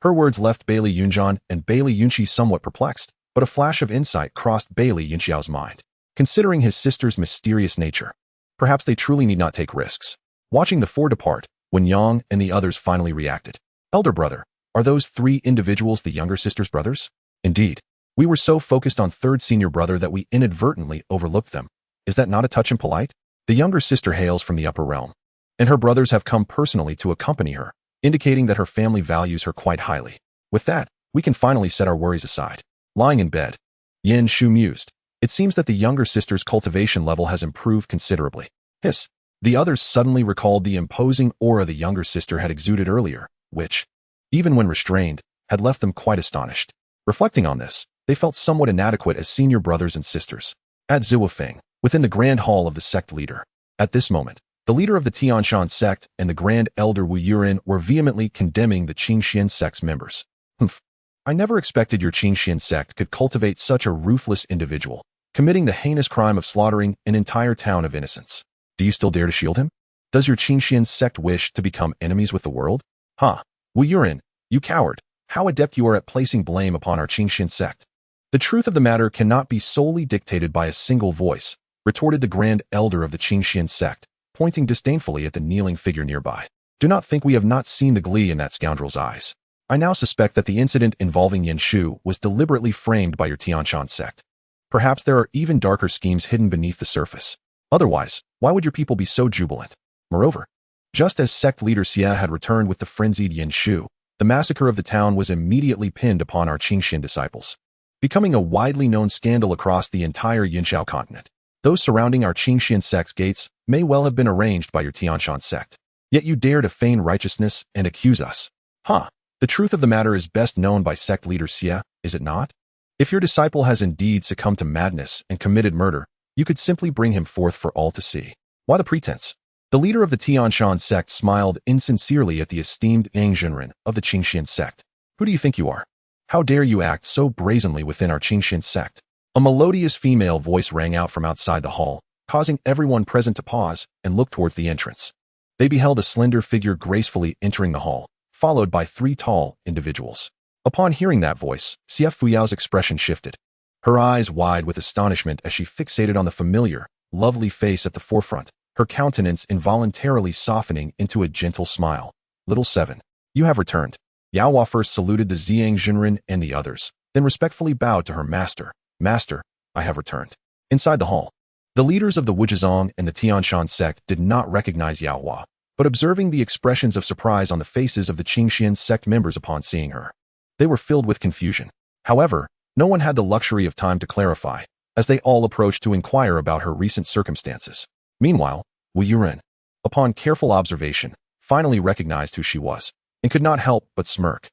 Her words left Bailey Yunjian and Bailey Yunxi somewhat perplexed, but a flash of insight crossed Bailey Yunxiao's mind. Considering his sister's mysterious nature, perhaps they truly need not take risks. Watching the four depart, Wen Yang and the others finally reacted. "Elder brother, are those three individuals the younger sister's brothers?" "Indeed. We were so focused on third senior brother that we inadvertently overlooked them. Is that not a touch impolite? The younger sister hails from the upper realm, and her brothers have come personally to accompany her, indicating that her family values her quite highly. With that, we can finally set our worries aside." Lying in bed, Yin Shu mused. It seems that the younger sister's cultivation level has improved considerably. Hiss. The others suddenly recalled the imposing aura the younger sister had exuded earlier, which, even when restrained, had left them quite astonished. Reflecting on this, they felt somewhat inadequate as senior brothers and sisters. At Ziwafeng, within the grand hall of the sect leader. At this moment, the leader of the Qingxuan Sect and the Grand Elder Wu Yuren were vehemently condemning the Qingxuan Sect's members. Humph. I never expected your Qingxuan Sect could cultivate such a ruthless individual, committing the heinous crime of slaughtering an entire town of innocents. Do you still dare to shield him? Does your Qingxuan Sect wish to become enemies with the world? Wu Yuren, you coward, how adept you are at placing blame upon our Qingxuan Sect. The truth of the matter cannot be solely dictated by a single voice, retorted the Grand Elder of the Qingxuan Sect, pointing disdainfully at the kneeling figure nearby. Do not think we have not seen the glee in that scoundrel's eyes. I now suspect that the incident involving Yin Shu was deliberately framed by your Qingxuan Sect. Perhaps there are even darker schemes hidden beneath the surface. Otherwise, why would your people be so jubilant? Moreover, just as sect leader Xia had returned with the frenzied Yin Shu, the massacre of the town was immediately pinned upon our Qingxuan disciples, becoming a widely known scandal across the entire Yunxiao Continent. Those surrounding our Qingxuan Sect's gates may well have been arranged by your Qingxuan Sect. Yet you dare to feign righteousness and accuse us. The truth of the matter is best known by sect leader Xia, is it not? If your disciple has indeed succumbed to madness and committed murder, you could simply bring him forth for all to see. Why the pretense? The leader of the Qingxuan Sect smiled insincerely at the esteemed Yang Zhenren of the Qingxuan Sect. Who do you think you are? How dare you act so brazenly within our Qingxuan Sect? A melodious female voice rang out from outside the hall, causing everyone present to pause and look towards the entrance. They beheld a slender figure gracefully entering the hall, followed by 3 tall individuals. Upon hearing that voice, Xia Fuyao's expression shifted. Her eyes wide with astonishment as she fixated on the familiar, lovely face at the forefront, her countenance involuntarily softening into a gentle smile. Little 7. You have returned. Yao Hua first saluted the Ziyang Zhenren and the others, then respectfully bowed to her master. Master, I have returned. Inside the hall, the leaders of the Wuzhizong and the Tianshan sect did not recognize Yao Hua, but observing the expressions of surprise on the faces of the Qingxuan sect members upon seeing her, they were filled with confusion. However, no one had the luxury of time to clarify, as they all approached to inquire about her recent circumstances. Meanwhile, Wu Yuren, upon careful observation, finally recognized who she was, and could not help but smirk.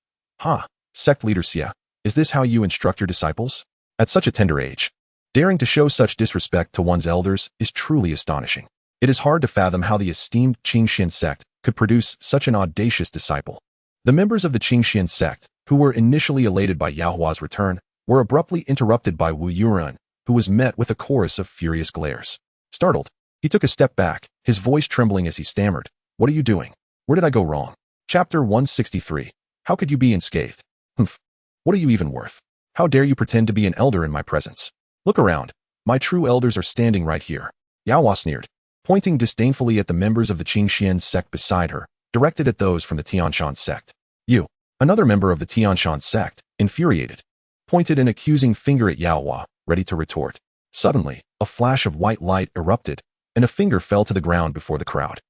Sect leader Xia, is this how you instruct your disciples? At such a tender age, daring to show such disrespect to one's elders is truly astonishing. It is hard to fathom how the esteemed Qingxuan sect could produce such an audacious disciple. The members of the Qingxuan sect, who were initially elated by Yao Hua's return, were abruptly interrupted by Wu Yuren, who was met with a chorus of furious glares. Startled, he took a step back, his voice trembling as he stammered, "What are you doing? Where did I go wrong?" Chapter 163. How could you be unscathed? What are you even worth? How dare you pretend to be an elder in my presence? Look around. My true elders are standing right here. Yao Hua sneered, pointing disdainfully at the members of the Qingxuan sect beside her, directed at those from the Tianshan sect. You, another member of the Tianshan sect, infuriated, pointed an accusing finger at Yao Hua, ready to retort. Suddenly, a flash of white light erupted, and a finger fell to the ground before the crowd.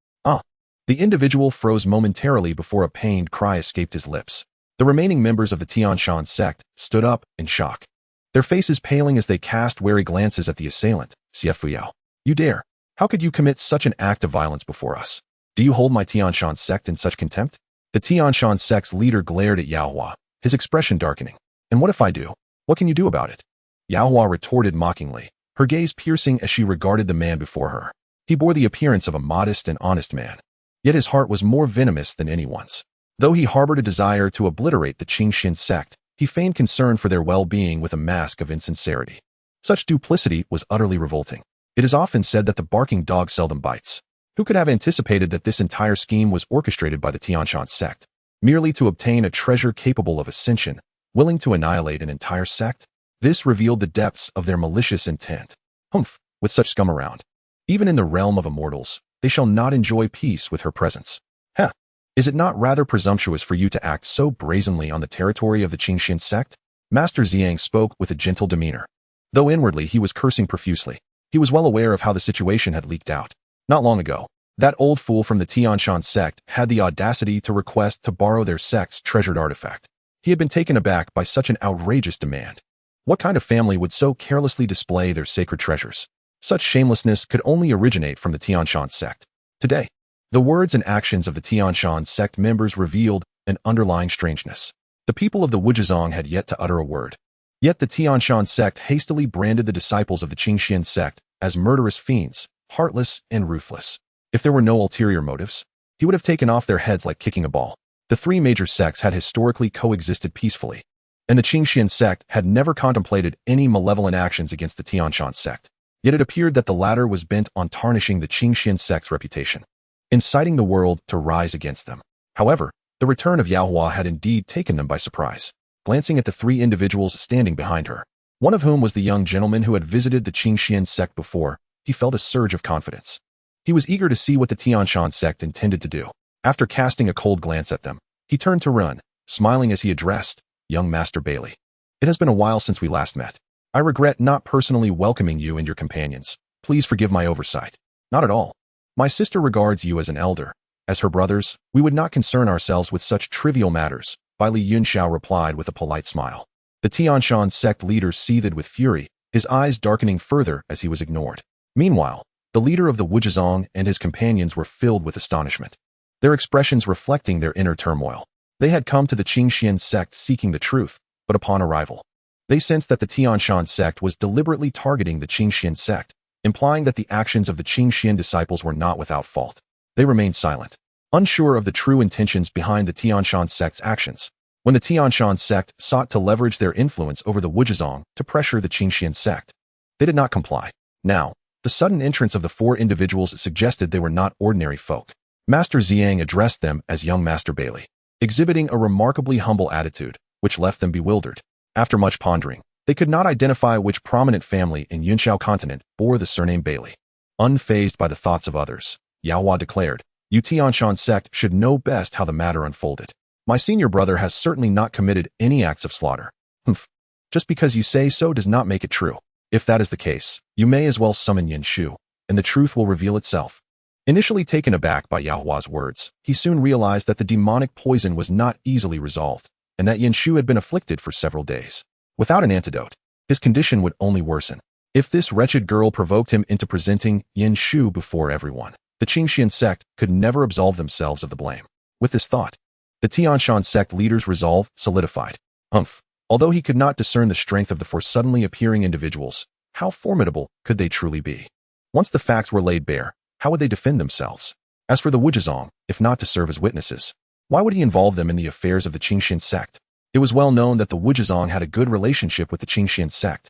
The individual froze momentarily before a pained cry escaped his lips. The remaining members of the Tianshan sect stood up in shock, their faces paling as they cast wary glances at the assailant. Xia Fuyao, you dare? How could you commit such an act of violence before us? Do you hold my Tianshan sect in such contempt? The Tianshan sect's leader glared at Yao Hua, his expression darkening. And what if I do? What can you do about it? Yao Hua retorted mockingly, her gaze piercing as she regarded the man before her. He bore the appearance of a modest and honest man, yet his heart was more venomous than anyone's. Though he harbored a desire to obliterate the Qingxuan sect, he feigned concern for their well-being with a mask of insincerity. Such duplicity was utterly revolting. It is often said that the barking dog seldom bites. Who could have anticipated that this entire scheme was orchestrated by the Tianshan sect, merely to obtain a treasure capable of ascension, willing to annihilate an entire sect? This revealed the depths of their malicious intent. With such scum around, even in the realm of immortals, they shall not enjoy peace with her presence. Is it not rather presumptuous for you to act so brazenly on the territory of the Qingxuan sect? Master Ziyang spoke with a gentle demeanor. Though inwardly he was cursing profusely, he was well aware of how the situation had leaked out. Not long ago, that old fool from the Tianshan sect had the audacity to request to borrow their sect's treasured artifact. He had been taken aback by such an outrageous demand. What kind of family would so carelessly display their sacred treasures? Such shamelessness could only originate from the Qingxuan Sect. Today, the words and actions of the Qingxuan Sect members revealed an underlying strangeness. The people of the Wuzhizong had yet to utter a word. Yet the Qingxuan Sect hastily branded the disciples of the Qingxian Sect as murderous fiends, heartless and ruthless. If there were no ulterior motives, he would have taken off their heads like kicking a ball. The three major sects had historically coexisted peacefully, and the Qingxian Sect had never contemplated any malevolent actions against the Qingxuan Sect. Yet it appeared that the latter was bent on tarnishing the Qingxian Sect's reputation, inciting the world to rise against them. However, the return of Yaohua had indeed taken them by surprise. Glancing at the three individuals standing behind her, one of whom was the young gentleman who had visited the Qingxian Sect before, he felt a surge of confidence. He was eager to see what the Qingxuan Sect intended to do. After casting a cold glance at them, he turned to run, smiling as he addressed young Master Bailey. It has been a while since we last met. I regret not personally welcoming you and your companions. Please forgive my oversight. Not at all. My sister regards you as an elder. As her brothers, we would not concern ourselves with such trivial matters, Bailey Yunxiao replied with a polite smile. The Qingxuan Sect leader seethed with fury, his eyes darkening further as he was ignored. Meanwhile, the leader of the Wuzhizong and his companions were filled with astonishment, their expressions reflecting their inner turmoil. They had come to the Qingxian Sect seeking the truth, but upon arrival, they sensed that the Qingxuan Sect was deliberately targeting the Qingxian Sect, implying that the actions of the Qingxian disciples were not without fault. They remained silent, unsure of the true intentions behind the Qingxuan Sect's actions. When the Qingxuan Sect sought to leverage their influence over the Wuzhizong to pressure the Qingxian Sect, they did not comply. Now, the sudden entrance of the four individuals suggested they were not ordinary folk. Master Ziyang addressed them as young Master Bailey, exhibiting a remarkably humble attitude, which left them bewildered. After much pondering, they could not identify which prominent family in Yunxiao Continent bore the surname Bailey. Unfazed by the thoughts of others, Yaohua declared, "You Qingxuan Sect should know best how the matter unfolded. My senior brother has certainly not committed any acts of slaughter. Humph. Just because you say so does not make it true. If that is the case, you may as well summon Yin Shu, and the truth will reveal itself." Initially taken aback by Yaohua's words, he soon realized that the demonic poison was not easily resolved, and that Yin Shu had been afflicted for several days. Without an antidote, his condition would only worsen. If this wretched girl provoked him into presenting Yin Shu before everyone, the Qingxian Sect could never absolve themselves of the blame. With this thought, the Qingxuan Sect leader's resolve solidified. Humph. Although he could not discern the strength of the four suddenly appearing individuals, how formidable could they truly be? Once the facts were laid bare, how would they defend themselves? As for the Wuzhizong, if not to serve as witnesses, why would he involve them in the affairs of the Qingxian Sect? It was well known that the Wuzhizong had a good relationship with the Qingxian Sect,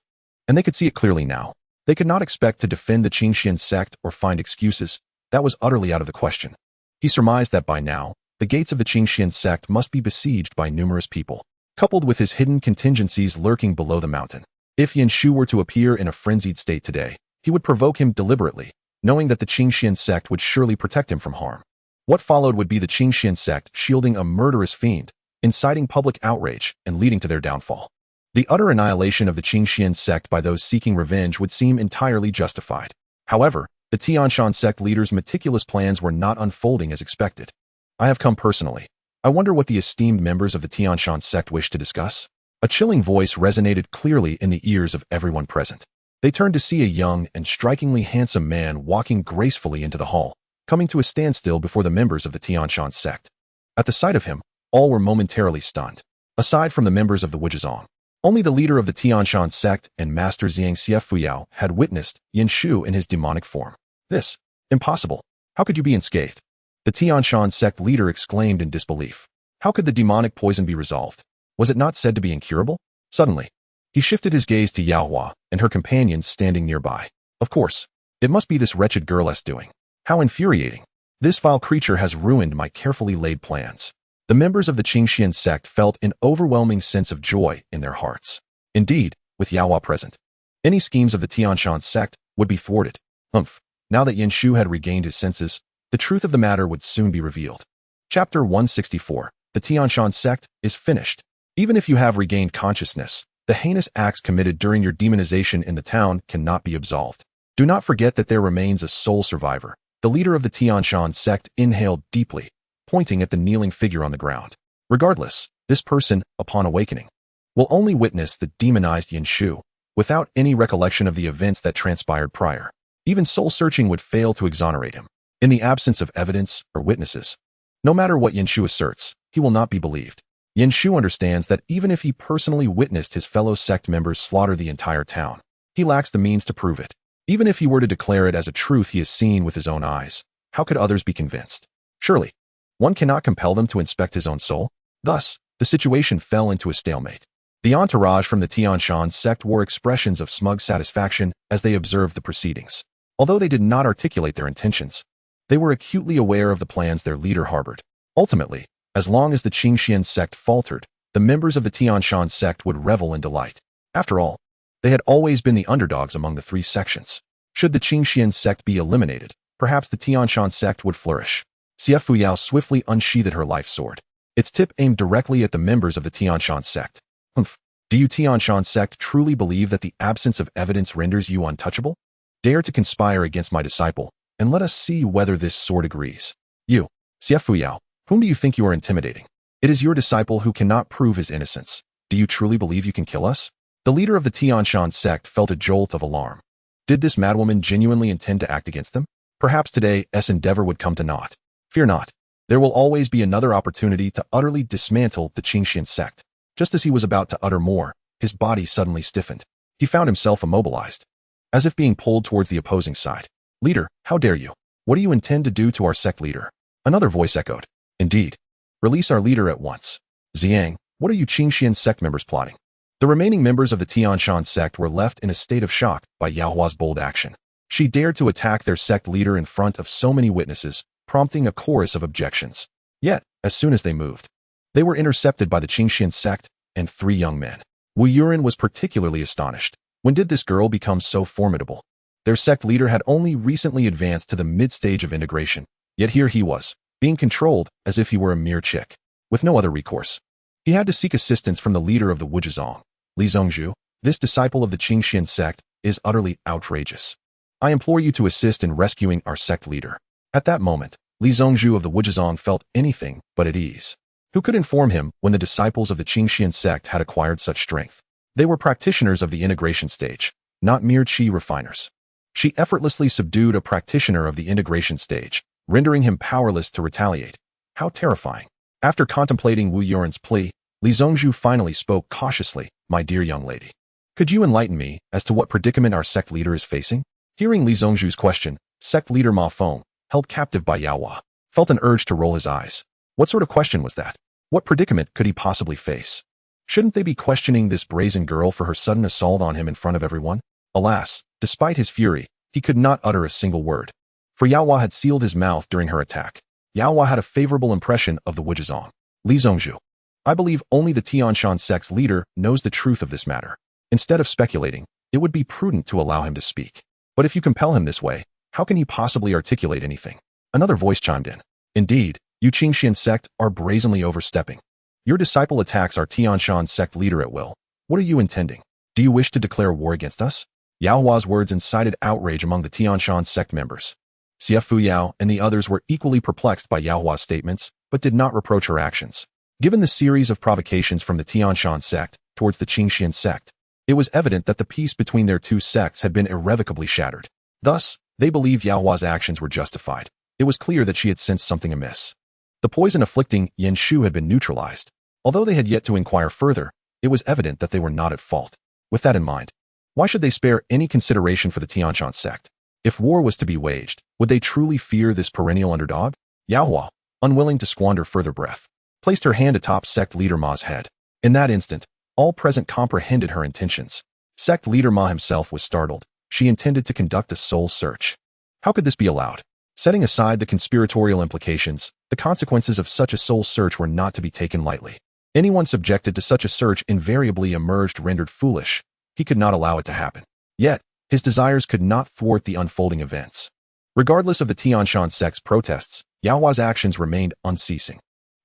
and they could see it clearly now. They could not expect to defend the Qingxian Sect or find excuses. That was utterly out of the question. He surmised that by now, the gates of the Qingxian Sect must be besieged by numerous people, coupled with his hidden contingencies lurking below the mountain. If Yin Shu were to appear in a frenzied state today, he would provoke him deliberately, knowing that the Qingxian Sect would surely protect him from harm. What followed would be the Qingxian Sect shielding a murderous fiend, inciting public outrage and leading to their downfall. The utter annihilation of the Qingxian Sect by those seeking revenge would seem entirely justified. However, the Qingxuan Sect leaders' meticulous plans were not unfolding as expected. "I have come personally. I wonder what the esteemed members of the Qingxuan Sect wish to discuss?" A chilling voice resonated clearly in the ears of everyone present. They turned to see a young and strikingly handsome man walking gracefully into the hall, coming to a standstill before the members of the Qingxuan Sect. At the sight of him, all were momentarily stunned. Aside from the members of the Wuzhizong, only the leader of the Qingxuan Sect and Master Xianxiafuyao had witnessed Yin Shu in his demonic form. "This? Impossible. How could you be unscathed?" The Qingxuan Sect leader exclaimed in disbelief. How could the demonic poison be resolved? Was it not said to be incurable? Suddenly, he shifted his gaze to Yaohua and her companions standing nearby. Of course, it must be this wretched girl's doing. How infuriating. This vile creature has ruined my carefully laid plans. The members of the Qingxian Sect felt an overwhelming sense of joy in their hearts. Indeed, with Yaohua present, any schemes of the Qingxuan Sect would be thwarted. Humph. Now that Yin Shu had regained his senses, the truth of the matter would soon be revealed. Chapter 164. The Qingxuan Sect is finished. Even if you have regained consciousness, the heinous acts committed during your demonization in the town cannot be absolved. Do not forget that there remains a sole survivor. The leader of the Qingxuan Sect inhaled deeply, pointing at the kneeling figure on the ground. Regardless, this person, upon awakening, will only witness the demonized Yunxiao, without any recollection of the events that transpired prior. Even soul-searching would fail to exonerate him. In the absence of evidence or witnesses, no matter what Yunxiao asserts, he will not be believed. Yunxiao understands that even if he personally witnessed his fellow sect members slaughter the entire town, he lacks the means to prove it. Even if he were to declare it as a truth he has seen with his own eyes, how could others be convinced? Surely, one cannot compel them to inspect his own soul. Thus, the situation fell into a stalemate. The entourage from the Qingxuan Sect wore expressions of smug satisfaction as they observed the proceedings. Although they did not articulate their intentions, they were acutely aware of the plans their leader harbored. Ultimately, as long as the Qingxuan Sect faltered, the members of the Qingxuan Sect would revel in delight. After all, they had always been the underdogs among the three sections. Should the Qingxuan Sect be eliminated, perhaps the Qingxuan Sect would flourish. Xianxiao Yao swiftly unsheathed her life sword, its tip aimed directly at the members of the Qingxuan Sect. Do you Qingxuan Sect truly believe that the absence of evidence renders you untouchable? Dare to conspire against my disciple, and let us see whether this sword agrees. You, Xianxiao Yao, whom do you think you are intimidating? It is your disciple who cannot prove his innocence. Do you truly believe you can kill us? The leader of the Qingxuan Sect felt a jolt of alarm. Did this madwoman genuinely intend to act against them? Perhaps today's endeavor would come to naught. Fear not. There will always be another opportunity to utterly dismantle the Qingxuan Sect. Just as he was about to utter more, his body suddenly stiffened. He found himself immobilized, as if being pulled towards the opposing side. Leader, how dare you? What do you intend to do to our sect leader? Another voice echoed. Indeed. Release our leader at once. Xiang, what are you Qingxuan Sect members plotting? The remaining members of the Qingxuan Sect were left in a state of shock by Yaohua's bold action. She dared to attack their sect leader in front of so many witnesses, prompting a chorus of objections. Yet, as soon as they moved, they were intercepted by the Qingxuan Sect and three young men. Wu Yuren was particularly astonished. When did this girl become so formidable? Their sect leader had only recently advanced to the mid-stage of integration, yet here he was, being controlled as if he were a mere chick. With no other recourse, he had to seek assistance from the leader of the Wuzhizong. Li Zongzhu, this disciple of the Qingxuan Sect, is utterly outrageous. I implore you to assist in rescuing our sect leader. At that moment, Li Zongzhu of the Wuzhizong felt anything but at ease. Who could inform him when the disciples of the Qingxuan Sect had acquired such strength? They were practitioners of the integration stage, not mere qi refiners. She effortlessly subdued a practitioner of the integration stage, rendering him powerless to retaliate. How terrifying. After contemplating Wu Yuren's plea, Li Zongzhu finally spoke cautiously. My dear young lady, could you enlighten me as to what predicament our sect leader is facing? Hearing Li Zongzhu's question, sect leader Ma Feng, held captive by Yaohua, felt an urge to roll his eyes. What sort of question was that? What predicament could he possibly face? Shouldn't they be questioning this brazen girl for her sudden assault on him in front of everyone? Alas, despite his fury, he could not utter a single word, for Yaohua had sealed his mouth during her attack. Yaohua had a favorable impression of the Wuzhizong. Li Zongzhu, I believe only the Qingxuan Sect's leader knows the truth of this matter. Instead of speculating, it would be prudent to allow him to speak. But if you compel him this way, how can he possibly articulate anything? Another voice chimed in. Indeed, you Qingxuan Sect are brazenly overstepping. Your disciple attacks our Qingxuan Sect leader at will. What are you intending? Do you wish to declare war against us? Yaohua's words incited outrage among the Qingxuan Sect members. Xianxiao Yao and the others were equally perplexed by Yaohua's statements, but did not reproach her actions. Given the series of provocations from the Qingxuan Sect towards the Qingxuan Sect, it was evident that the peace between their two sects had been irrevocably shattered. Thus, they believed Yaohua's actions were justified. It was clear that she had sensed something amiss. The poison afflicting Yunxiao had been neutralized. Although they had yet to inquire further, it was evident that they were not at fault. With that in mind, why should they spare any consideration for the Qingxuan Sect? If war was to be waged, would they truly fear this perennial underdog? Yaohua, unwilling to squander further breath, placed her hand atop sect leader Ma's head. In that instant, all present comprehended her intentions. Sect leader Ma himself was startled. She intended to conduct a soul search. How could this be allowed? Setting aside the conspiratorial implications, the consequences of such a soul search were not to be taken lightly. Anyone subjected to such a search invariably emerged rendered foolish. He could not allow it to happen. Yet, his desires could not thwart the unfolding events. Regardless of the Qingxuan Sect's protests, Yaohua's actions remained unceasing.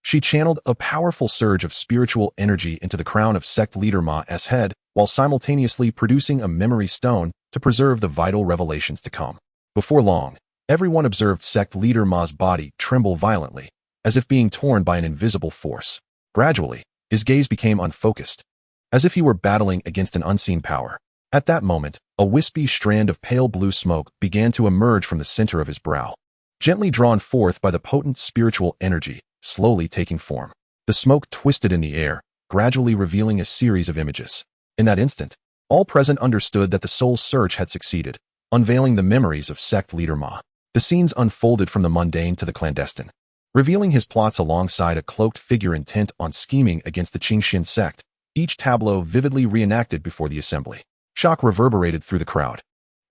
She channeled a powerful surge of spiritual energy into the crown of sect leader Ma's head, while simultaneously producing a memory stone to preserve the vital revelations to come. Before long, everyone observed sect leader Ma's body tremble violently, as if being torn by an invisible force. Gradually, his gaze became unfocused, as if he were battling against an unseen power. At that moment, a wispy strand of pale blue smoke began to emerge from the center of his brow, gently drawn forth by the potent spiritual energy, slowly taking form. The smoke twisted in the air, gradually revealing a series of images. In that instant, all present understood that the soul search had succeeded, unveiling the memories of sect leader Ma. The scenes unfolded from the mundane to the clandestine, revealing his plots alongside a cloaked figure intent on scheming against the Qingxuan Sect, each tableau vividly reenacted before the assembly. Shock reverberated through the crowd,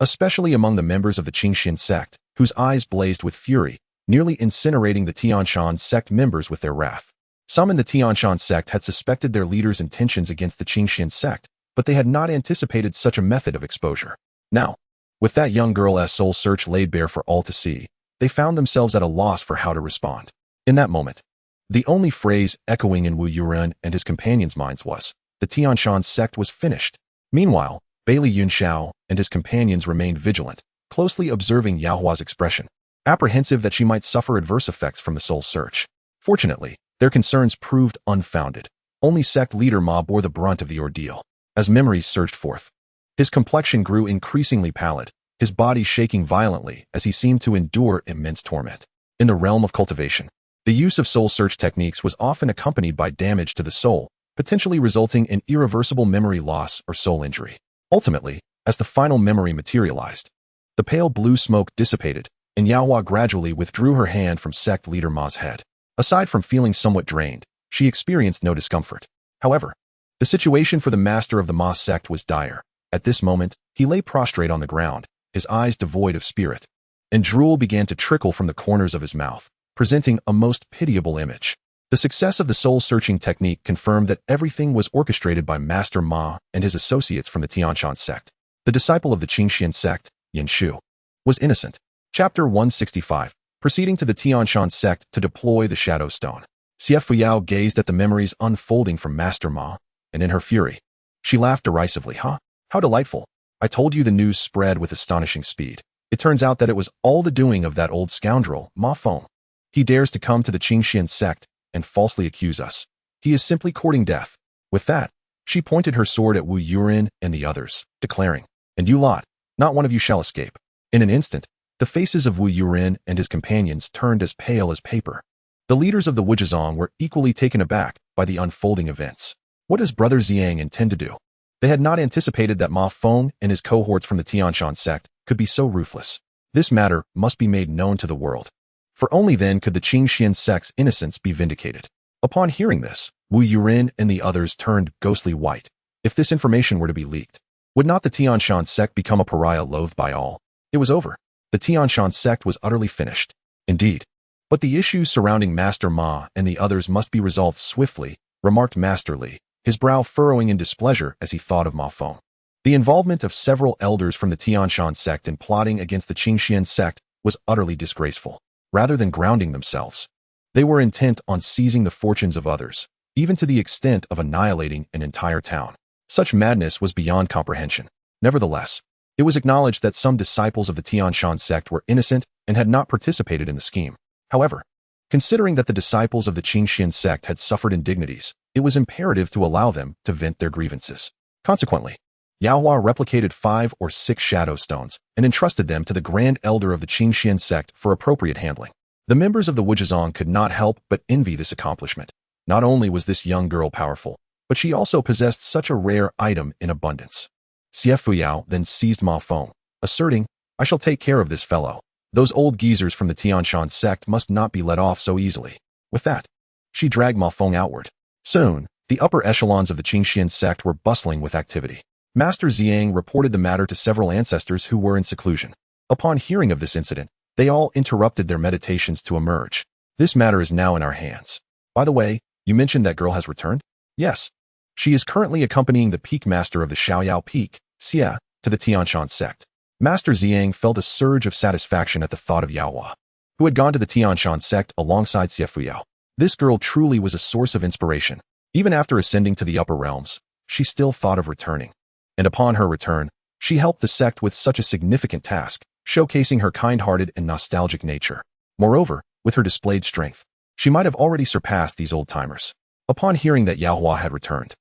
especially among the members of the Qingxuan Sect, whose eyes blazed with fury, nearly incinerating the Xianxiaaudiobooks sect members with their wrath. Some in the Xianxiaaudiobooks sect had suspected their leader's intentions against the Qingxuan Sect, but they had not anticipated such a method of exposure. Now, with that young girl's soul search laid bare for all to see, they found themselves at a loss for how to respond. In that moment, the only phrase echoing in Wu Yuren and his companions' minds was, the Xianxiaaudiobooks sect was finished. Meanwhile, Bailey Yunxiao and his companions remained vigilant, closely observing Yaohua's expression, apprehensive that she might suffer adverse effects from the soul search. Fortunately, their concerns proved unfounded. Only sect leader Ma bore the brunt of the ordeal. As memories surged forth, his complexion grew increasingly pallid, his body shaking violently as he seemed to endure immense torment. In the realm of cultivation, the use of soul search techniques was often accompanied by damage to the soul, potentially resulting in irreversible memory loss or soul injury. Ultimately, as the final memory materialized, the pale blue smoke dissipated, and Yaohua gradually withdrew her hand from sect leader Ma's head. Aside from feeling somewhat drained, she experienced no discomfort. However, the situation for the master of the Ma sect was dire. At this moment, he lay prostrate on the ground, his eyes devoid of spirit, and drool began to trickle from the corners of his mouth, presenting a most pitiable image. The success of the soul-searching technique confirmed that everything was orchestrated by Master Ma and his associates from the Qingxuan Sect. The disciple of the Qingxuan Sect, Yunxiao, was innocent. Chapter 165. Proceeding to the Xianxiaaudiobooks sect to deploy the Shadow Stone. Xianxiafans gazed at the memories unfolding from Master Ma, and in her fury, she laughed derisively. Huh? How delightful. I told you the news spread with astonishing speed. It turns out that it was all the doing of that old scoundrel, Ma Feng. He dares to come to the Qingxuan Sect and falsely accuse us. He is simply courting death. With that, she pointed her sword at Wu Yuren and the others, declaring, and you lot, not one of you shall escape. In an instant, the faces of Wu Yuren and his companions turned as pale as paper. The leaders of the Wujizong were equally taken aback by the unfolding events. What does Brother Xiang intend to do? They had not anticipated that Ma Feng and his cohorts from the Xianxiaaudiobooks sect could be so ruthless. This matter must be made known to the world, for only then could the Qingxuan sect's innocence be vindicated. Upon hearing this, Wu Yuren and the others turned ghostly white. If this information were to be leaked, would not the Xianxiaaudiobooks sect become a pariah loathed by all? It was over. The Xianxiaaudiobooks sect was utterly finished. Indeed. But the issues surrounding Master Ma and the others must be resolved swiftly, remarked Master Li, his brow furrowing in displeasure as he thought of Ma Feng. The involvement of several elders from the Xianxiaaudiobooks sect in plotting against the Qingxuan sect was utterly disgraceful. Rather than grounding themselves, they were intent on seizing the fortunes of others, even to the extent of annihilating an entire town. Such madness was beyond comprehension. Nevertheless, it was acknowledged that some disciples of the Xianxiaaudiobooks sect were innocent and had not participated in the scheme. However, considering that the disciples of the Qingxuan sect had suffered indignities, it was imperative to allow them to vent their grievances. Consequently, Yaohua replicated 5 or 6 shadow stones and entrusted them to the Grand Elder of the Qingxuan sect for appropriate handling. The members of the Wujizong could not help but envy this accomplishment. Not only was this young girl powerful, but she also possessed such a rare item in abundance. Xianxiafans then seized Ma Feng, asserting, I shall take care of this fellow. Those old geezers from the Xianxiaaudiobooks sect must not be let off so easily. With that, she dragged Ma Feng outward. Soon, the upper echelons of the Qingxuan sect were bustling with activity. Master Xiang reported the matter to several ancestors who were in seclusion. Upon hearing of this incident, they all interrupted their meditations to emerge. This matter is now in our hands. By the way, you mentioned that girl has returned? Yes. She is currently accompanying the peak master of the Xiaoyao Peak, Xia, to the Xianxiaaudiobooks sect. Master Xiang felt a surge of satisfaction at the thought of Yaohua, who had gone to the Xianxiaaudiobooks sect alongside Xianxiafans. This girl truly was a source of inspiration. Even after ascending to the upper realms, she still thought of returning. And upon her return, she helped the sect with such a significant task, showcasing her kind-hearted and nostalgic nature. Moreover, with her displayed strength, she might have already surpassed these old-timers. Upon hearing that Yaohua had returned,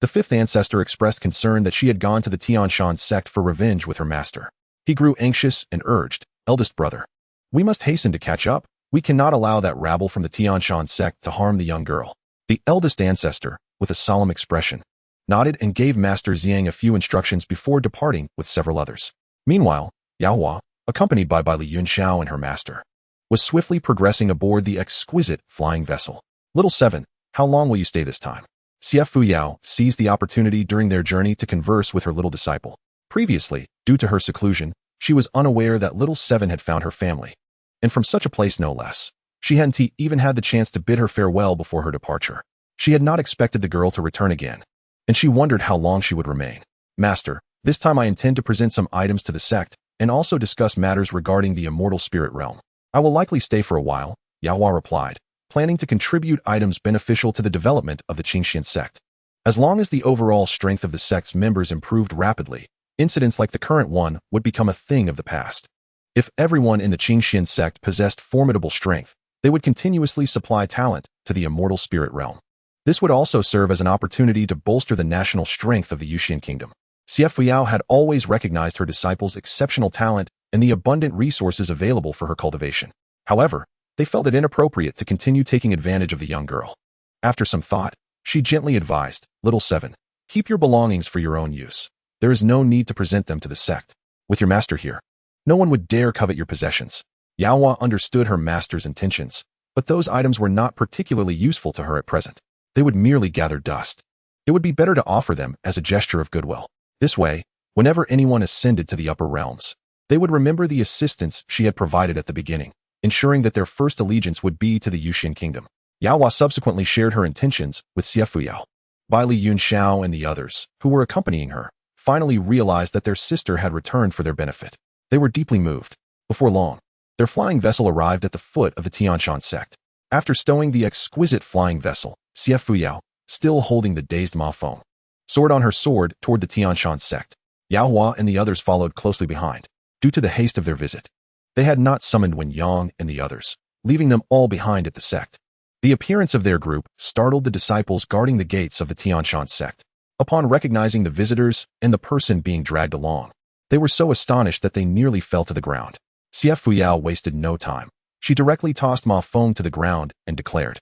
The fifth ancestor expressed concern that she had gone to the Qingxuan Sect for revenge with her master. He grew anxious and urged, "Eldest brother, we must hasten to catch up. We cannot allow that rabble from the Qingxuan Sect to harm the young girl." The eldest ancestor, with a solemn expression, nodded and gave Master Xiang a few instructions before departing with several others. Meanwhile, Yao Hua, accompanied by Yunxiao and her master, was swiftly progressing aboard the exquisite flying vessel. Little Seven, how long will you stay this time? Xie Yao seized the opportunity during their journey to converse with her little disciple. Previously, due to her seclusion, she was unaware that Little Seven had found her family, and from such a place no less. She hadn't even had the chance to bid her farewell before her departure. She had not expected the girl to return again, and she wondered how long she would remain. Master, this time I intend to present some items to the sect, and also discuss matters regarding the immortal spirit realm. I will likely stay for a while, Yao Hua replied, planning to contribute items beneficial to the development of the Qingxuan Sect. As long as the overall strength of the sect's members improved rapidly, incidents like the current one would become a thing of the past. If everyone in the Qingxuan Sect possessed formidable strength, they would continuously supply talent to the immortal spirit realm. This would also serve as an opportunity to bolster the national strength of the Yuxian kingdom. Xie Yao had always recognized her disciples' exceptional talent and the abundant resources available for her cultivation. However, they felt it inappropriate to continue taking advantage of the young girl. After some thought, she gently advised, Little Seven, keep your belongings for your own use. There is no need to present them to the sect. With your master here, no one would dare covet your possessions. Yao Hua understood her master's intentions, but those items were not particularly useful to her at present. They would merely gather dust. It would be better to offer them as a gesture of goodwill. This way, whenever anyone ascended to the upper realms, they would remember the assistance she had provided at the beginning, ensuring that their first allegiance would be to the Yuxian kingdom. Yao Hua subsequently shared her intentions with Xie Yao. Yunxiao and the others, who were accompanying her, finally realized that their sister had returned for their benefit. They were deeply moved. Before long, their flying vessel arrived at the foot of the Qingxuan Sect. After stowing the exquisite flying vessel, Xie Yao, still holding the dazed Ma Feng, soared on her sword toward the Qingxuan Sect. Yao Hua and the others followed closely behind. Due to the haste of their visit, they had not summoned Wen Yang and the others, leaving them all behind at the sect. The appearance of their group startled the disciples guarding the gates of the Qingxuan Sect. Upon recognizing the visitors and the person being dragged along, they were so astonished that they nearly fell to the ground. Xie Yao wasted no time. She directly tossed Ma Feng to the ground and declared,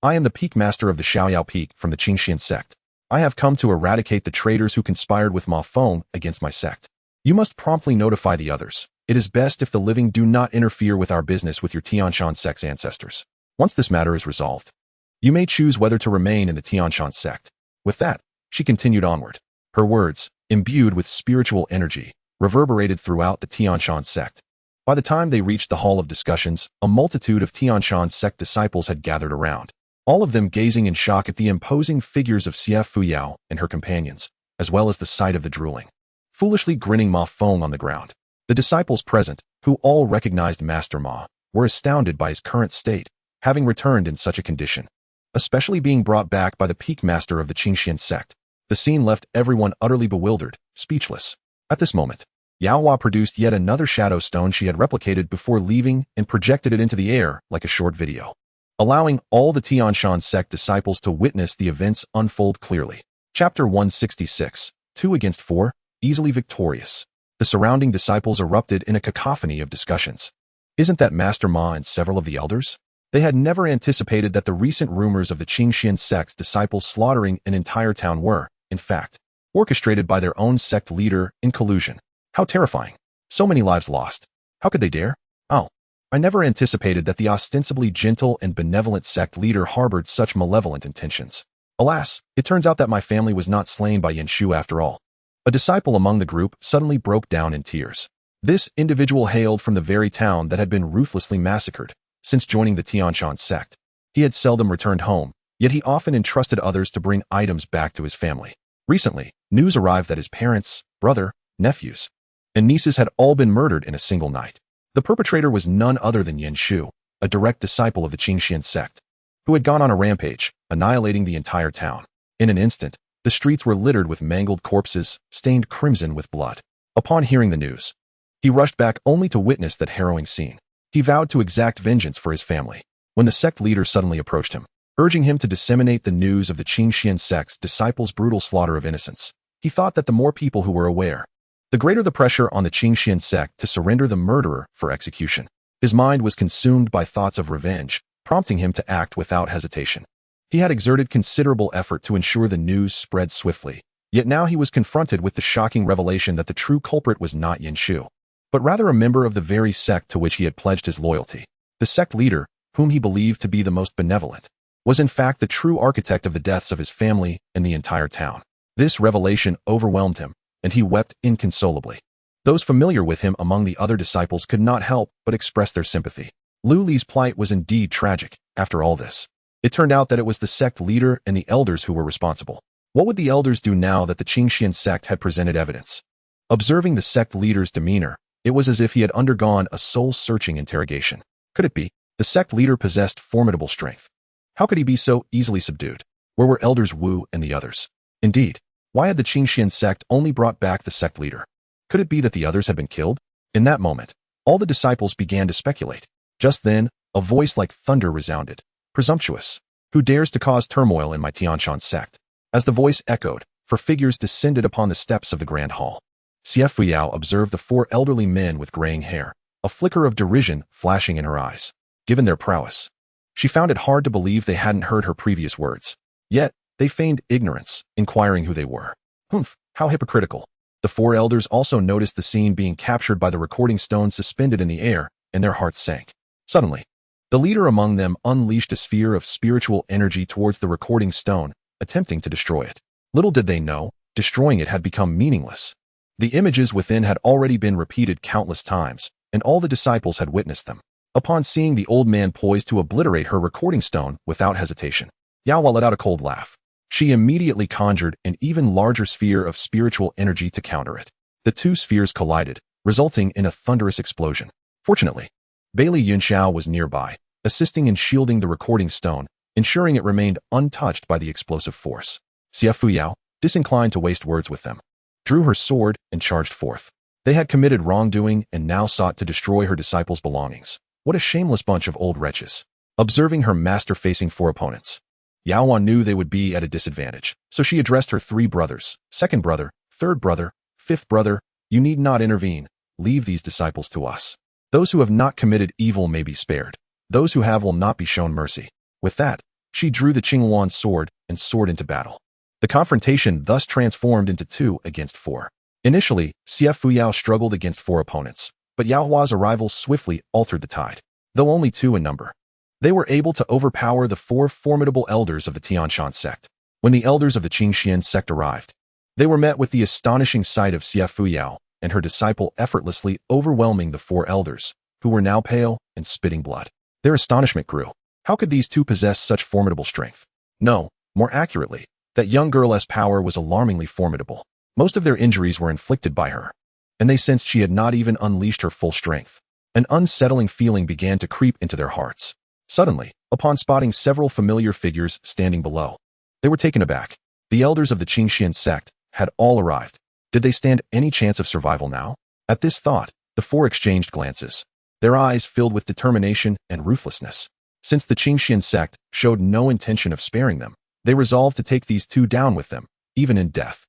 I am the peak master of the Xiaoyao Peak from the Qingxuan Sect. I have come to eradicate the traitors who conspired with Ma Feng against my sect. You must promptly notify the others. It is best if the living do not interfere with our business with your Qingxuan Sect's ancestors. Once this matter is resolved, you may choose whether to remain in the Qingxuan Sect. With that, she continued onward. Her words, imbued with spiritual energy, reverberated throughout the Qingxuan Sect. By the time they reached the hall of discussions, a multitude of Qingxuan Sect disciples had gathered around, all of them gazing in shock at the imposing figures of Xie Yao and her companions, as well as the sight of the drooling, foolishly grinning Ma Feng on the ground. The disciples present, who all recognized Master Ma, were astounded by his current state, having returned in such a condition, especially being brought back by the peak master of the Qingxuan Sect. The scene left everyone utterly bewildered, speechless. At this moment, Yao Hua produced yet another shadow stone she had replicated before leaving and projected it into the air like a short video, allowing all the Qingxuan Sect disciples to witness the events unfold clearly. Chapter 166, 2 against 4, easily victorious. The surrounding disciples erupted in a cacophony of discussions. Isn't that Master Ma and several of the elders? They had never anticipated that the recent rumors of the Qingxuan Sect's disciples slaughtering an entire town were, in fact, orchestrated by their own sect leader in collusion. How terrifying. So many lives lost. How could they dare? Oh, I never anticipated that the ostensibly gentle and benevolent sect leader harbored such malevolent intentions. Alas, it turns out that my family was not slain by Yunxiao after all. A disciple among the group suddenly broke down in tears. This individual hailed from the very town that had been ruthlessly massacred. Since joining the Qingxuan Sect, he had seldom returned home, yet he often entrusted others to bring items back to his family. Recently, news arrived that his parents, brother, nephews, and nieces had all been murdered in a single night. The perpetrator was none other than Yunxiao, a direct disciple of the Qingxuan Sect, who had gone on a rampage, annihilating the entire town. In an instant, the streets were littered with mangled corpses, stained crimson with blood. Upon hearing the news, he rushed back only to witness that harrowing scene. He vowed to exact vengeance for his family, when the sect leader suddenly approached him. urging him to disseminate the news of the Qingxuan Sect's disciples' brutal slaughter of innocents. He thought that the more people who were aware, the greater the pressure on the Qingxuan Sect to surrender the murderer for execution. His mind was consumed by thoughts of revenge, prompting him to act without hesitation. He had exerted considerable effort to ensure the news spread swiftly, yet now he was confronted with the shocking revelation that the true culprit was not Yunxiao, but rather a member of the very sect to which he had pledged his loyalty. The sect leader, whom he believed to be the most benevolent, was in fact the true architect of the deaths of his family and the entire town. This revelation overwhelmed him, and he wept inconsolably. Those familiar with him among the other disciples could not help but express their sympathy. Lu Li's plight was indeed tragic. After all this, it turned out that it was the sect leader and the elders who were responsible. What would the elders do now that the Qingxuan sect had presented evidence? Observing the sect leader's demeanor, it was as if he had undergone a soul-searching interrogation. Could it be? The sect leader possessed formidable strength. How could he be so easily subdued? Where were elders Wu and the others? Indeed, why had the Qingxuan sect only brought back the sect leader? Could it be that the others had been killed? In that moment, all the disciples began to speculate. Just then, a voice like thunder resounded. Presumptuous! Who dares to cause turmoil in my Qingxuan sect? As the voice echoed, four figures descended upon the steps of the grand hall. Xianxiafu Yao observed the four elderly men with graying hair, a flicker of derision flashing in her eyes. Given their prowess, she found it hard to believe they hadn't heard her previous words. Yet, they feigned ignorance, inquiring who they were. Humph, how hypocritical. The four elders also noticed the scene being captured by the recording stone suspended in the air, and their hearts sank. Suddenly, the leader among them unleashed a sphere of spiritual energy towards the recording stone, attempting to destroy it. Little did they know, destroying it had become meaningless. The images within had already been repeated countless times, and all the disciples had witnessed them. Upon seeing the old man poised to obliterate her recording stone without hesitation, Yao let out a cold laugh. She immediately conjured an even larger sphere of spiritual energy to counter it. The two spheres collided, resulting in a thunderous explosion. Fortunately, Bailey Yunxiao was nearby, assisting in shielding the recording stone, ensuring it remained untouched by the explosive force. Xianxiafu Yao, disinclined to waste words with them, drew her sword and charged forth. They had committed wrongdoing and now sought to destroy her disciples' belongings. What a shameless bunch of old wretches. Observing her master facing four opponents, Yao knew they would be at a disadvantage, so she addressed her three brothers, second brother, third brother, fifth brother, you need not intervene, leave these disciples to us. Those who have not committed evil may be spared. Those who have will not be shown mercy. With that, she drew the Qingxuan sword and soared into battle. The confrontation thus transformed into 2 against 4. Initially, Xianxiafu Yao struggled against 4 opponents, but Yao Hua's arrival swiftly altered the tide. Though only 2 in number, they were able to overpower the 4 formidable elders of the Qingxuan Sect. When the elders of the Qingxuan Sect arrived, they were met with the astonishing sight of Xianxiafu Yao and her disciple effortlessly overwhelming the 4 elders, who were now pale and spitting blood. Their astonishment grew. How could these 2 possess such formidable strength? No, more accurately, that young girl's power was alarmingly formidable. Most of their injuries were inflicted by her, and they sensed she had not even unleashed her full strength. An unsettling feeling began to creep into their hearts. Suddenly, upon spotting several familiar figures standing below, they were taken aback. The elders of the Qingxuan Sect had all arrived. Did they stand any chance of survival now? At this thought, the 4 exchanged glances, their eyes filled with determination and ruthlessness. Since the Qingxuan Sect showed no intention of sparing them, they resolved to take these 2 down with them, even in death.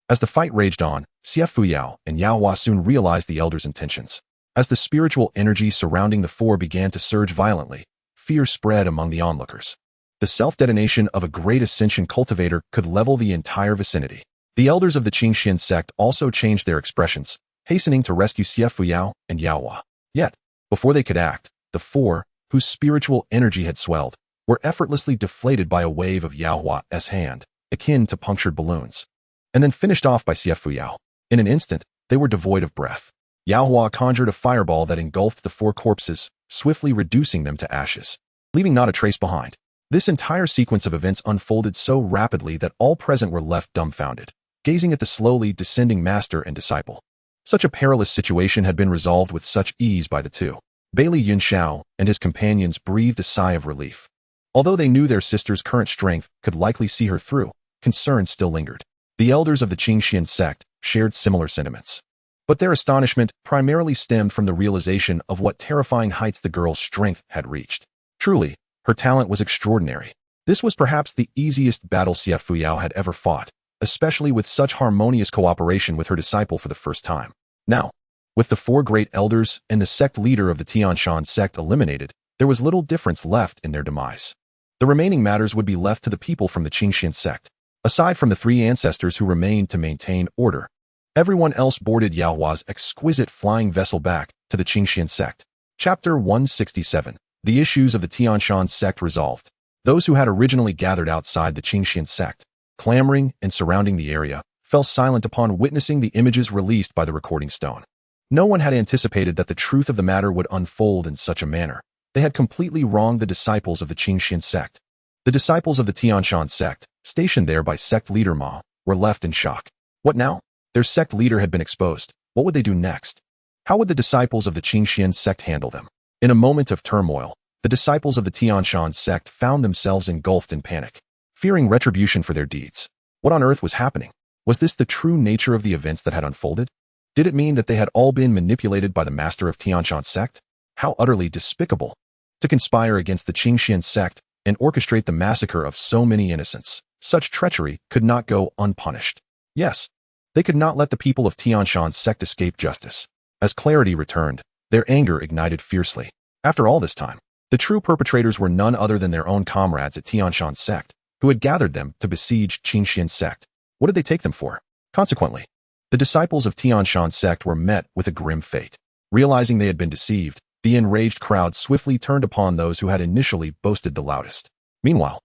As the fight raged on, Xianxiafu Yao and Yao Hua soon realized the elders' intentions. As the spiritual energy surrounding the 4 began to surge violently, fear spread among the onlookers. The self-detonation of a great ascension cultivator could level the entire vicinity. The elders of the Qingxuan Sect also changed their expressions, hastening to rescue Xianxiafu Yao and Yao Hua. Yet, before they could act, the 4, whose spiritual energy had swelled, were effortlessly deflated by a wave of Yao Hua's hand, akin to punctured balloons, and then finished off by Xianxiafu Yao. In an instant, they were devoid of breath. Yao Hua conjured a fireball that engulfed the 4 corpses, swiftly reducing them to ashes, leaving not a trace behind. This entire sequence of events unfolded so rapidly that all present were left dumbfounded, gazing at the slowly descending master and disciple. Such a perilous situation had been resolved with such ease by the 2. Bailey Yunxiao and his companions breathed a sigh of relief. Although they knew their sister's current strength could likely see her through, concern still lingered. The elders of the Qingxuan Sect shared similar sentiments, but their astonishment primarily stemmed from the realization of what terrifying heights the girl's strength had reached. Truly, her talent was extraordinary. This was perhaps the easiest battle Xie Fuyao had ever fought, especially with such harmonious cooperation with her disciple for the first time. Now, with the 4 great elders and the sect leader of the Qingxuan Sect eliminated, there was little difference left in their demise. The remaining matters would be left to the people from the Qingxuan Sect. Aside from the 3 ancestors who remained to maintain order, everyone else boarded Yaohua's exquisite flying vessel back to the Qingxuan Sect. Chapter 167. The issues of the Qingxuan Sect resolved. Those who had originally gathered outside the Qingxuan Sect, clamoring and surrounding the area, fell silent upon witnessing the images released by the recording stone. No one had anticipated that the truth of the matter would unfold in such a manner. They had completely wronged the disciples of the Qingxuan Sect. The disciples of the Qingxuan Sect, stationed there by sect leader Ma, were left in shock. What now? Their sect leader had been exposed. What would they do next? How would the disciples of the Qingxuan Sect handle them? In a moment of turmoil, the disciples of the Qingxuan Sect found themselves engulfed in panic, fearing retribution for their deeds. What on earth was happening? Was this the true nature of the events that had unfolded? Did it mean that they had all been manipulated by the master of Qingxuan Sect? How utterly despicable! To conspire against the Qingxuan Sect and orchestrate the massacre of so many innocents. Such treachery could not go unpunished. Yes, they could not let the people of Qingxuan Sect escape justice. As clarity returned, their anger ignited fiercely. After all this time, the true perpetrators were none other than their own comrades at Qingxuan Sect, who had gathered them to besiege Qingxuan Sect. What did they take them for? Consequently, the disciples of Qingxuan Sect were met with a grim fate. Realizing they had been deceived, the enraged crowd swiftly turned upon those who had initially boasted the loudest. Meanwhile,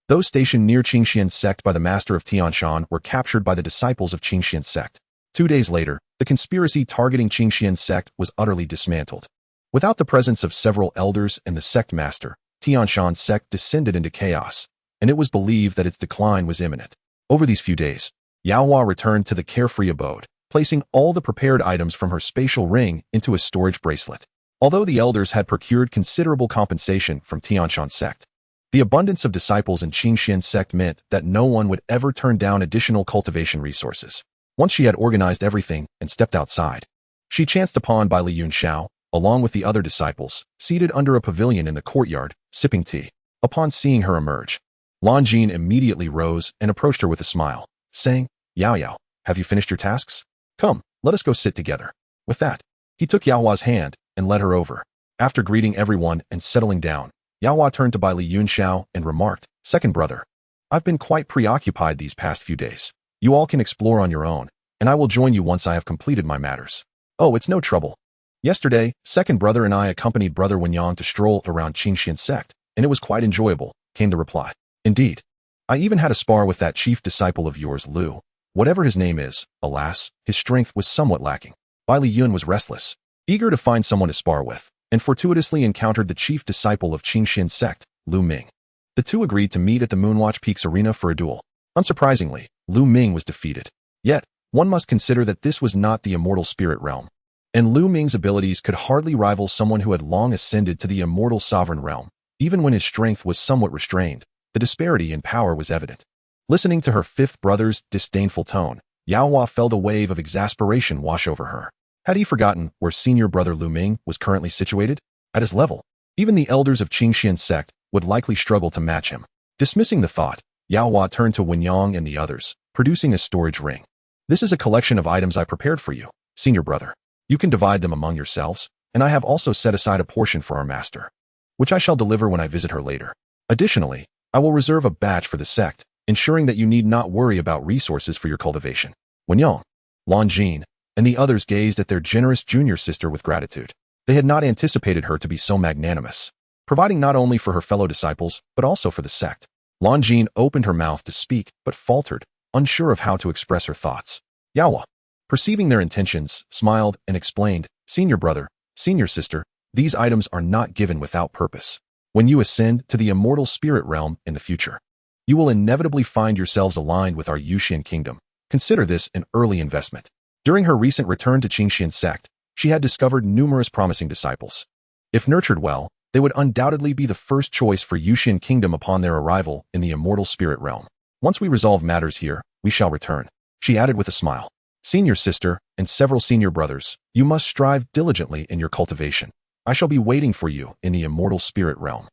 those stationed near Qingxuan Sect by the master of Tianshan were captured by the disciples of Qingxuan Sect. 2 days later, the conspiracy targeting Qingxuan Sect was utterly dismantled. Without the presence of several elders and the sect master, Tianshan Sect descended into chaos, and it was believed that its decline was imminent. Over these few days, Yaohua returned to the carefree abode, placing all the prepared items from her spatial ring into a storage bracelet. Although the elders had procured considerable compensation from Tianshan Sect, the abundance of disciples in Qingxuan Sect meant that no one would ever turn down additional cultivation resources. Once she had organized everything and stepped outside, she chanced upon Li Yunxiao, along with the other disciples, seated under a pavilion in the courtyard, sipping tea. Upon seeing her emerge, Lanjin immediately rose and approached her with a smile, saying, "Yao Yao, have you finished your tasks? Come, let us go sit together." With that, he took Yaohua's hand and led her over. After greeting everyone and settling down, Yaohua turned to Li Yunxiao and remarked, "Second brother, I've been quite preoccupied these past few days. You all can explore on your own, and I will join you once I have completed my matters." "Oh, it's no trouble. Yesterday, second brother and I accompanied brother Wenyang to stroll around Qingxuan Sect, and it was quite enjoyable," came the reply. "Indeed. I even had a spar with that chief disciple of yours, Lu. Whatever his name is, alas, his strength was somewhat lacking." Li Yun was restless, eager to find someone to spar with, and fortuitously encountered the chief disciple of Qingxuan Sect, Lu Ming. The two agreed to meet at the Moonwatch Peaks arena for a duel. Unsurprisingly, Lu Ming was defeated. Yet, one must consider that this was not the immortal spirit realm, and Lu Ming's abilities could hardly rival someone who had long ascended to the immortal sovereign realm. Even when his strength was somewhat restrained, the disparity in power was evident. Listening to her fifth brother's disdainful tone, Yaohua felt a wave of exasperation wash over her. Had he forgotten where senior brother Lu Ming was currently situated? At his level, even the elders of Qingxuan Sect would likely struggle to match him. Dismissing the thought, Yaohua turned to Wenyang and the others, producing a storage ring. "This is a collection of items I prepared for you, senior brother. You can divide them among yourselves, and I have also set aside a portion for our master, which I shall deliver when I visit her later. Additionally, I will reserve a batch for the sect, ensuring that you need not worry about resources for your cultivation." Wenyang, Lanjin, and the others gazed at their generous junior sister with gratitude. They had not anticipated her to be so magnanimous, providing not only for her fellow disciples, but also for the sect. Lanjin opened her mouth to speak, but faltered, unsure of how to express her thoughts. Yaohua, perceiving their intentions, smiled and explained, "Senior brother, senior sister, these items are not given without purpose. When you ascend to the immortal spirit realm in the future, you will inevitably find yourselves aligned with our Yuxian kingdom. Consider this an early investment." During her recent return to Qingxuan Sect, she had discovered numerous promising disciples. If nurtured well, they would undoubtedly be the first choice for Yuxian kingdom upon their arrival in the immortal spirit realm. "Once we resolve matters here, we shall return," she added with a smile. "Senior sister and several senior brothers, you must strive diligently in your cultivation. I shall be waiting for you in the immortal spirit realm.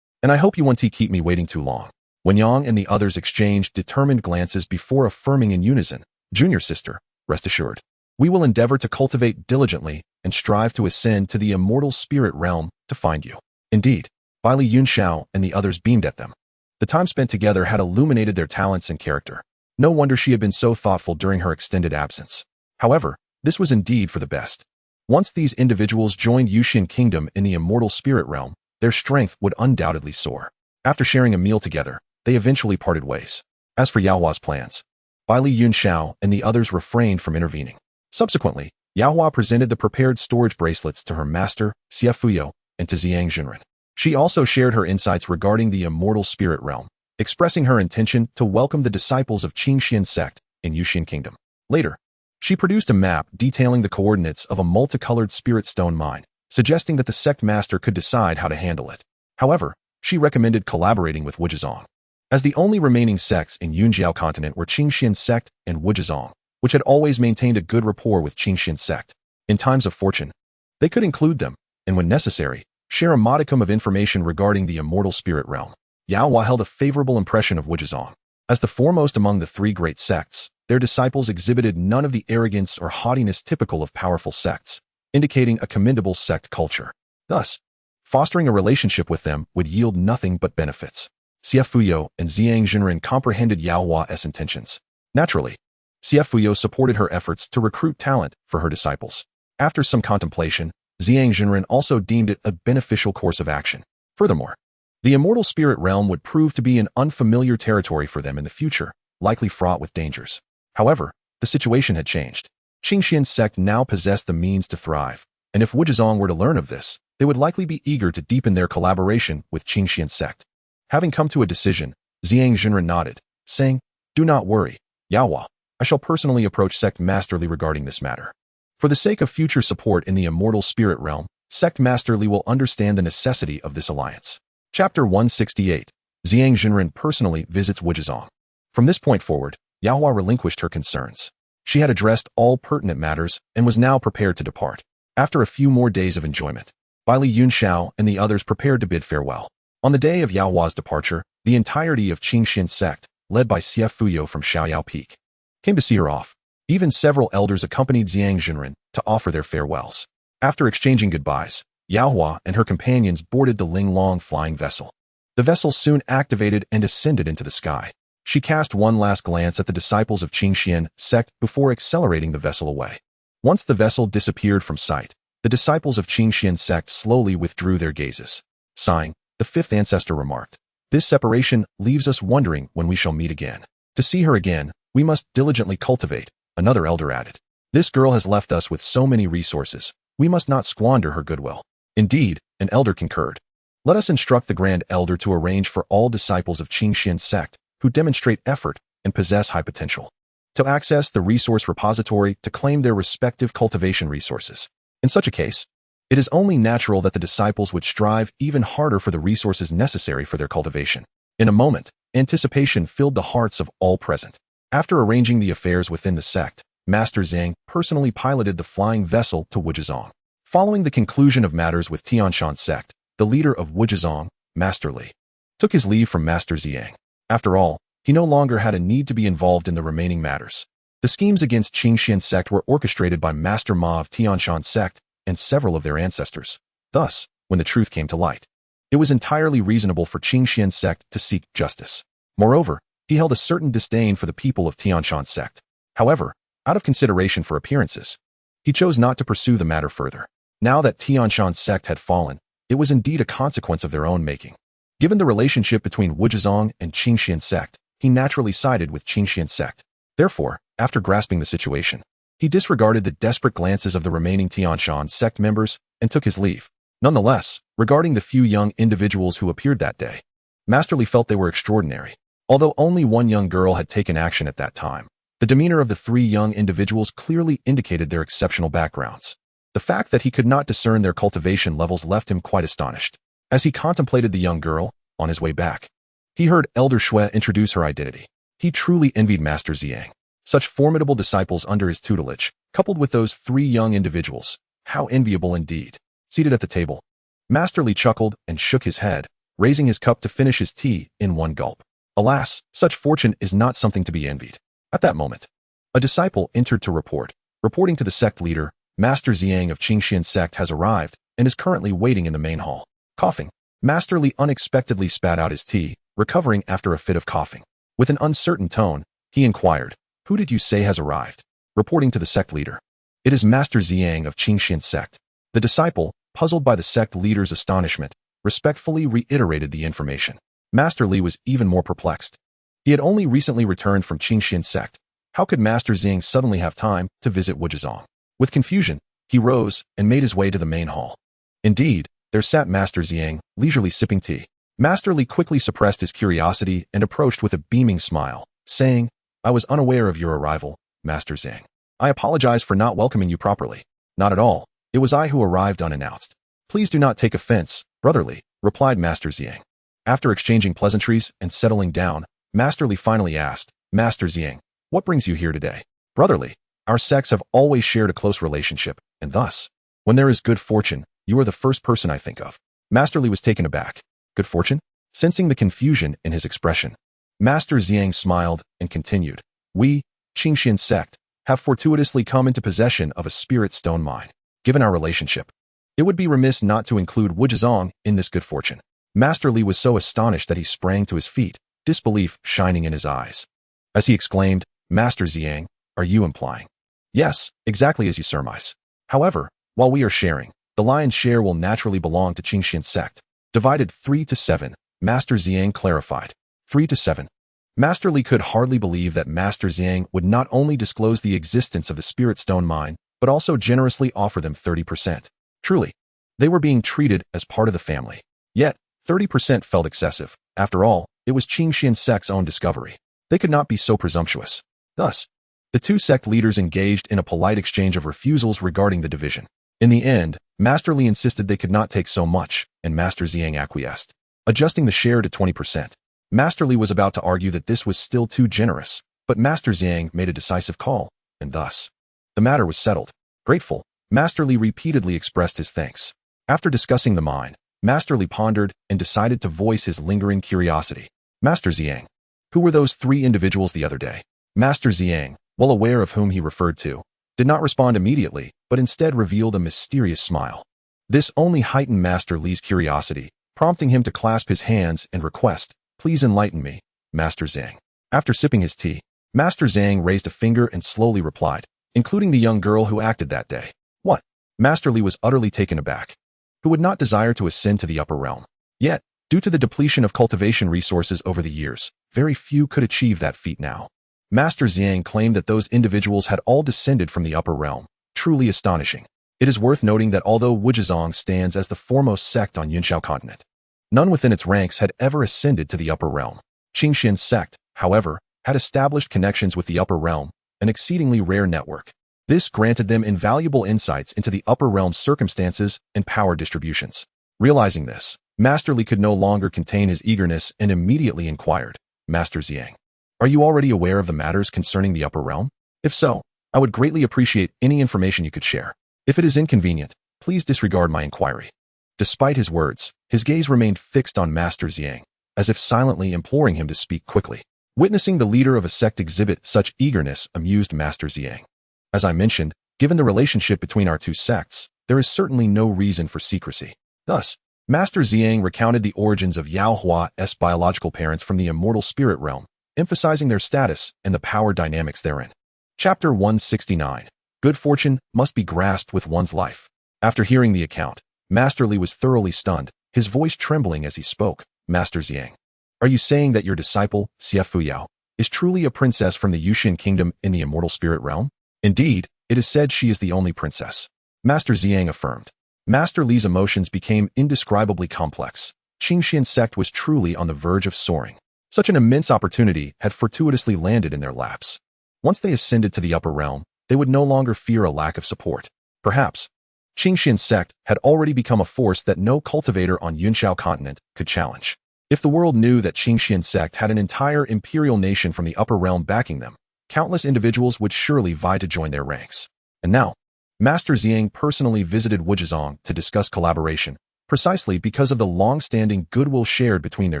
And I hope you won't keep me waiting too long." Wen Yang and the others exchanged determined glances before affirming in unison, "Junior sister, rest assured. We will endeavor to cultivate diligently and strive to ascend to the immortal spirit realm to find you." Indeed, Baili Yunxiao and the others beamed at them. The time spent together had illuminated their talents and character. No wonder she had been so thoughtful during her extended absence. However, this was indeed for the best. Once these individuals joined Yushin Kingdom in the immortal spirit realm, their strength would undoubtedly soar. After sharing a meal together, they eventually parted ways. As for Yaohua's plans, Baili Yunxiao and the others refrained from intervening. Subsequently, Yaohua presented the prepared storage bracelets to her master, Xie and to Xiang Jinren. She also shared her insights regarding the immortal spirit realm, expressing her intention to welcome the disciples of Qingxuan Sect in Yushin Kingdom. Later, she produced a map detailing the coordinates of a multicolored spirit stone mine, suggesting that the sect master could decide how to handle it. However, she recommended collaborating with Wuzhizong. As the only remaining sects in Yunxiao Continent were Qingxuan Sect and Wuzhizong, which had always maintained a good rapport with Qingxuan Sect. In times of fortune, they could include them, and when necessary, share a modicum of information regarding the immortal spirit realm. Yaohua held a favorable impression of Wuzhizong. As the foremost among the three great sects, their disciples exhibited none of the arrogance or haughtiness typical of powerful sects, indicating a commendable sect culture. Thus, fostering a relationship with them would yield nothing but benefits. Xie and Xiang Jinren comprehended Yaohua's intentions. Naturally, Xie supported her efforts to recruit talent for her disciples. After some contemplation, Xiang Jinren also deemed it a beneficial course of action. Furthermore, the immortal spirit realm would prove to be an unfamiliar territory for them in the future, likely fraught with dangers. However, the situation had changed. Qingxuan Sect now possessed the means to thrive, and if Wuzhizong were to learn of this, they would likely be eager to deepen their collaboration with Qingxuan Sect. Having come to a decision, Xiang Jinren nodded, saying, "Do not worry, Yaohua. I shall personally approach Sect Master Li regarding this matter. For the sake of future support in the immortal spirit realm, Sect Master Li will understand the necessity of this alliance." Chapter 168. Xiang Jinren personally visits Wuzhizong. From this point forward, Yaohua relinquished her concerns. She had addressed all pertinent matters and was now prepared to depart. After a few more days of enjoyment, Baili Yunxiao and the others prepared to bid farewell. On the day of Yaohua's departure, the entirety of Qingxuan Sect, led by Xie from Xiaoyao Peak, came to see her off. Even several elders accompanied Xiang Jinren to offer their farewells. After exchanging goodbyes, Yaohua and her companions boarded the Linglong flying vessel. The vessel soon activated and ascended into the sky. She cast one last glance at the disciples of Qingxuan Sect before accelerating the vessel away. Once the vessel disappeared from sight, the disciples of Qingxuan Sect slowly withdrew their gazes. Sighing, the fifth ancestor remarked, "This separation leaves us wondering when we shall meet again. To see her again, we must diligently cultivate," another elder added. "This girl has left us with so many resources. We must not squander her goodwill." Indeed, an elder concurred. "Let us instruct the Grand Elder to arrange for all disciples of Qingxuan Sect who demonstrate effort and possess high potential to access the resource repository to claim their respective cultivation resources. In such a case, it is only natural that the disciples would strive even harder for the resources necessary for their cultivation." In a moment, anticipation filled the hearts of all present. After arranging the affairs within the sect, Master Zhang personally piloted the flying vessel to Wuzhizong. Following the conclusion of matters with Qingxuan Sect, the leader of Wuzhizong, Master Li, took his leave from Master Zhang. After all, he no longer had a need to be involved in the remaining matters. The schemes against Qingxuan Sect were orchestrated by Master Ma of Qingxuan Sect and several of their ancestors. Thus, when the truth came to light, it was entirely reasonable for Qingxuan Sect to seek justice. Moreover, he held a certain disdain for the people of Qingxuan Sect. However, out of consideration for appearances, he chose not to pursue the matter further. Now that Qingxuan Sect had fallen, it was indeed a consequence of their own making. Given the relationship between Wuzhizong and Qingxuan Sect, he naturally sided with Qingxuan Sect. Therefore, after grasping the situation, he disregarded the desperate glances of the remaining Qingxuan Sect members and took his leave. Nonetheless, regarding the few young individuals who appeared that day, Master Li felt they were extraordinary. Although only one young girl had taken action at that time, the demeanor of the three young individuals clearly indicated their exceptional backgrounds. The fact that he could not discern their cultivation levels left him quite astonished. As he contemplated the young girl, on his way back, he heard Elder Shui introduce her identity. He truly envied Master Zhang. Such formidable disciples under his tutelage, coupled with those three young individuals, how enviable indeed. Seated at the table, Master Li chuckled and shook his head, raising his cup to finish his tea in one gulp. Alas, such fortune is not something to be envied. At that moment, a disciple entered to report. Reporting to the sect leader, Master Ziyang of Qingxuan Sect has arrived and is currently waiting in the main hall. Coughing, Master Li unexpectedly spat out his tea, recovering after a fit of coughing. With an uncertain tone, he inquired, "Who did you say has arrived?" Reporting to the sect leader, "It is Master Ziyang of Qingxuan Sect." The disciple, puzzled by the sect leader's astonishment, respectfully reiterated the information. Master Li was even more perplexed. He had only recently returned from Qingxuan Sect. How could Master Ziyang suddenly have time to visit Wuzhizong? With confusion, he rose and made his way to the main hall. Indeed, there sat Master Ziyang, leisurely sipping tea. Master Li quickly suppressed his curiosity and approached with a beaming smile, saying, "I was unaware of your arrival, Master Ziyang. I apologize for not welcoming you properly." "Not at all. It was I who arrived unannounced." "Please do not take offense, brotherly," replied Master Ziyang. After exchanging pleasantries and settling down, Master Li finally asked, "Master Ziyang, what brings you here today?" "Brotherly, our sects have always shared a close relationship, and thus, when there is good fortune, you are the first person I think of." Master Li was taken aback. Good fortune? Sensing the confusion in his expression, Master Ziyang smiled and continued, "We, Qingxuan Sect, have fortuitously come into possession of a spirit stone mine. Given our relationship, it would be remiss not to include Wuzhizong in this good fortune." Master Li was so astonished that he sprang to his feet, disbelief shining in his eyes. As he exclaimed, "Master Ziyang, are you implying?" "Yes, exactly as you surmise. However, while we are sharing, the lion's share will naturally belong to Qingxuan Sect. Divided 3-7, Master Ziyang clarified. 3-7. Master Li could hardly believe that Master Ziyang would not only disclose the existence of the spirit stone mine, but also generously offer them 30%. Truly, they were being treated as part of the family. Yet, 30% felt excessive. After all, it was Qingxuan Sect's own discovery. They could not be so presumptuous. Thus, the two sect leaders engaged in a polite exchange of refusals regarding the division. In the end, Master Li insisted they could not take so much, and Master Ziyang acquiesced, adjusting the share to 20%. Master Li was about to argue that this was still too generous, but Master Ziyang made a decisive call, and thus, the matter was settled. Grateful, Master Li repeatedly expressed his thanks. After discussing the mine, Master Li pondered and decided to voice his lingering curiosity. "Master Ziyang, who were those three individuals the other day?" Master Ziyang, well aware of whom he referred to, did not respond immediately, but instead revealed a mysterious smile. This only heightened Master Li's curiosity, prompting him to clasp his hands and request, "Please enlighten me, Master Ziyang." After sipping his tea, Master Ziyang raised a finger and slowly replied, "Including the young girl who acted that day." "What?" Master Li was utterly taken aback. Who would not desire to ascend to the upper realm? Yet, due to the depletion of cultivation resources over the years, very few could achieve that feat now. Master Ziyang claimed that those individuals had all descended from the upper realm, truly astonishing. It is worth noting that although Wuzhizong stands as the foremost sect on Yunxiao Continent, none within its ranks had ever ascended to the upper realm. Qingxuan Sect, however, had established connections with the upper realm, an exceedingly rare network. This granted them invaluable insights into the upper realm's circumstances and power distributions. Realizing this, Master Li could no longer contain his eagerness and immediately inquired, "Master Ziyang, are you already aware of the matters concerning the upper realm? If so, I would greatly appreciate any information you could share. If it is inconvenient, please disregard my inquiry." Despite his words, his gaze remained fixed on Master Ziyang, as if silently imploring him to speak quickly. Witnessing the leader of a sect exhibit such eagerness amused Master Ziyang. As I mentioned, given the relationship between our two sects, there is certainly no reason for secrecy. Thus, Master Ziyang recounted the origins of Yao Hua's biological parents from the immortal spirit realm, emphasizing their status and the power dynamics therein. Chapter 169. Good fortune must be grasped with one's life. After hearing the account, Master Li was thoroughly stunned, his voice trembling as he spoke. "Master Ziyang, are you saying that your disciple, Xie Yao, is truly a princess from the Yushin kingdom in the immortal spirit realm?" "Indeed, it is said she is the only princess," Master Ziyang affirmed. Master Li's emotions became indescribably complex. Qingxuan Sect was truly on the verge of soaring. Such an immense opportunity had fortuitously landed in their laps. Once they ascended to the upper realm, they would no longer fear a lack of support. Perhaps, Qingxuan Sect had already become a force that no cultivator on Yunxiao Continent could challenge. If the world knew that Qingxuan Sect had an entire imperial nation from the upper realm backing them, countless individuals would surely vie to join their ranks. And now, Master Ziyang personally visited Wuzhizong to discuss collaboration, precisely because of the long-standing goodwill shared between their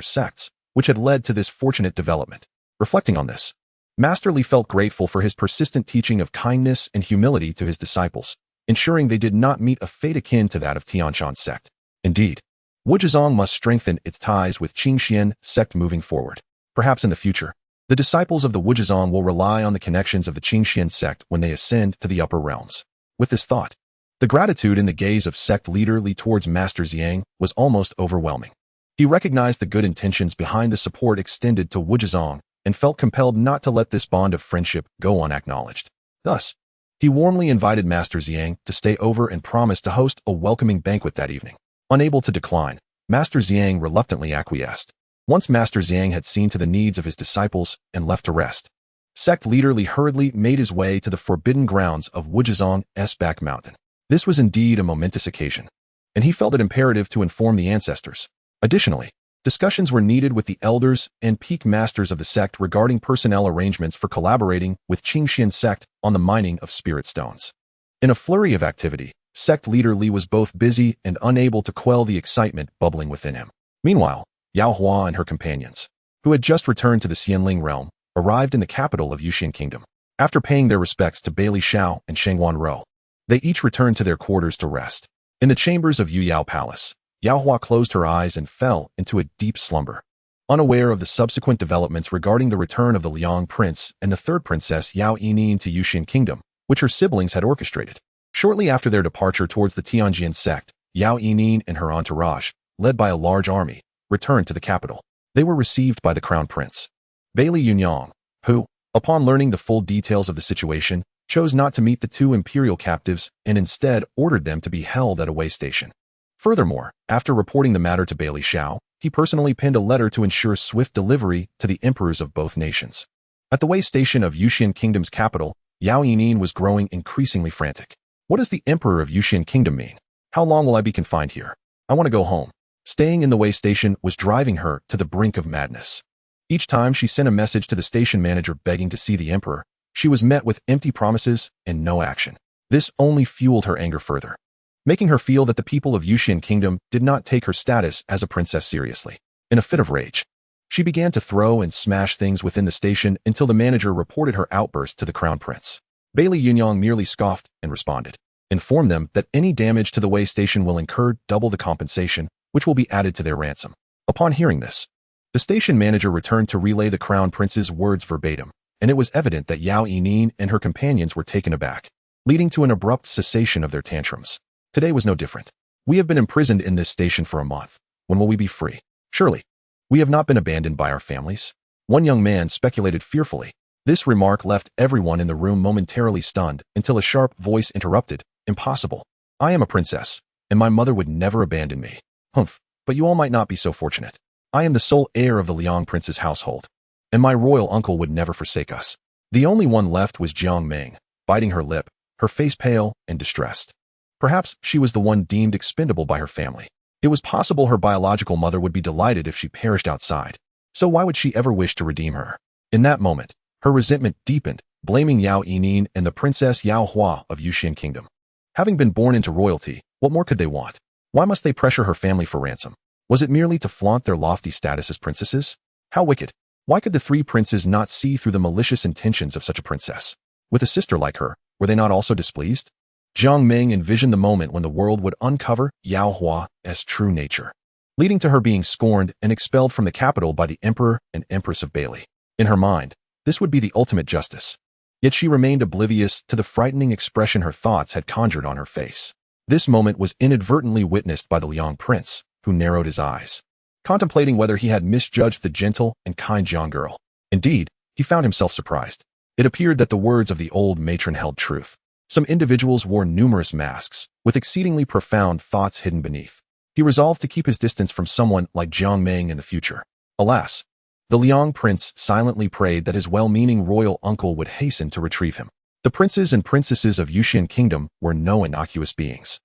sects, which had led to this fortunate development. Reflecting on this, Master Li felt grateful for his persistent teaching of kindness and humility to his disciples, ensuring they did not meet a fate akin to that of Qingxuan Sect. Indeed, Wuzhizong must strengthen its ties with Qingxuan Sect moving forward. Perhaps in the future, the disciples of the Wuzhizong will rely on the connections of the Qingxuan Sect when they ascend to the upper realms. With this thought, the gratitude in the gaze of sect leader Li towards Master Xiang was almost overwhelming. He recognized the good intentions behind the support extended to Wuzhizong and felt compelled not to let this bond of friendship go unacknowledged. Thus, he warmly invited Master Xiang to stay over and promised to host a welcoming banquet that evening. Unable to decline, Master Xiang reluctantly acquiesced. Once Master Xiang had seen to the needs of his disciples and left to rest, sect leader Li hurriedly made his way to the forbidden grounds of Wuzhizong's back mountain. This was indeed a momentous occasion, and he felt it imperative to inform the ancestors. Additionally, discussions were needed with the elders and peak masters of the sect regarding personnel arrangements for collaborating with Qingxuan Sect on the mining of spirit stones. In a flurry of activity, sect leader Li was both busy and unable to quell the excitement bubbling within him. Meanwhile, Yao Hua and her companions, who had just returned to the Xianling realm, arrived in the capital of Yuxian Kingdom. After paying their respects to Bailey Xiao and Shengwan Rou, they each returned to their quarters to rest. In the chambers of Yuyao Palace, Yao Hua closed her eyes and fell into a deep slumber. Unaware of the subsequent developments regarding the return of the Liang Prince and the third princess Yao Yining to Yuxian Kingdom, which her siblings had orchestrated. Shortly after their departure towards the Tianjian sect, Yao Yining and her entourage, led by a large army, returned to the capital. They were received by the crown prince, Bailey Yunyang, who, upon learning the full details of the situation, chose not to meet the two imperial captives and instead ordered them to be held at a way station. Furthermore, after reporting the matter to Bailey Xiao, he personally penned a letter to ensure swift delivery to the emperors of both nations. At the way station of Yuxian Kingdom's capital, Yao Yining was growing increasingly frantic. What does the emperor of Yuxian Kingdom mean? How long will I be confined here? I want to go home. Staying in the way station was driving her to the brink of madness. Each time she sent a message to the station manager begging to see the emperor, she was met with empty promises and no action. This only fueled her anger further, making her feel that the people of Yuxian Kingdom did not take her status as a princess seriously. In a fit of rage, she began to throw and smash things within the station until the manager reported her outburst to the crown prince. Bailey Yunyang merely scoffed and responded. Inform them that any damage to the way station will incur double the compensation, which will be added to their ransom. Upon hearing this, the station manager returned to relay the crown prince's words verbatim, and it was evident that Yao Yining and her companions were taken aback, leading to an abrupt cessation of their tantrums. Today was no different. We have been imprisoned in this station for a month. When will we be free? Surely, we have not been abandoned by our families. One young man speculated fearfully. This remark left everyone in the room momentarily stunned until a sharp voice interrupted. Impossible. I am a princess, and my mother would never abandon me. Humph, but you all might not be so fortunate. I am the sole heir of the Liang Prince's household, and my royal uncle would never forsake us. The only one left was Jiang Ming, biting her lip, her face pale and distressed. Perhaps she was the one deemed expendable by her family. It was possible her biological mother would be delighted if she perished outside. So why would she ever wish to redeem her? In that moment, her resentment deepened, blaming Yao Yining and the Princess Yao Hua of Yuxian Kingdom. Having been born into royalty, what more could they want? Why must they pressure her family for ransom? Was it merely to flaunt their lofty status as princesses? How wicked! Why could the three princes not see through the malicious intentions of such a princess? With a sister like her, were they not also displeased? Jiang Ming envisioned the moment when the world would uncover Yao Hua's true nature, leading to her being scorned and expelled from the capital by the emperor and empress of Bailey. In her mind, this would be the ultimate justice. Yet she remained oblivious to the frightening expression her thoughts had conjured on her face. This moment was inadvertently witnessed by the Liang Prince, who narrowed his eyes, contemplating whether he had misjudged the gentle and kind young girl. Indeed, he found himself surprised. It appeared that the words of the old matron held truth. Some individuals wore numerous masks, with exceedingly profound thoughts hidden beneath. He resolved to keep his distance from someone like Jiang Ming in the future. Alas, the Liang Prince silently prayed that his well-meaning royal uncle would hasten to retrieve him. The princes and princesses of Yuxian Kingdom were no innocuous beings,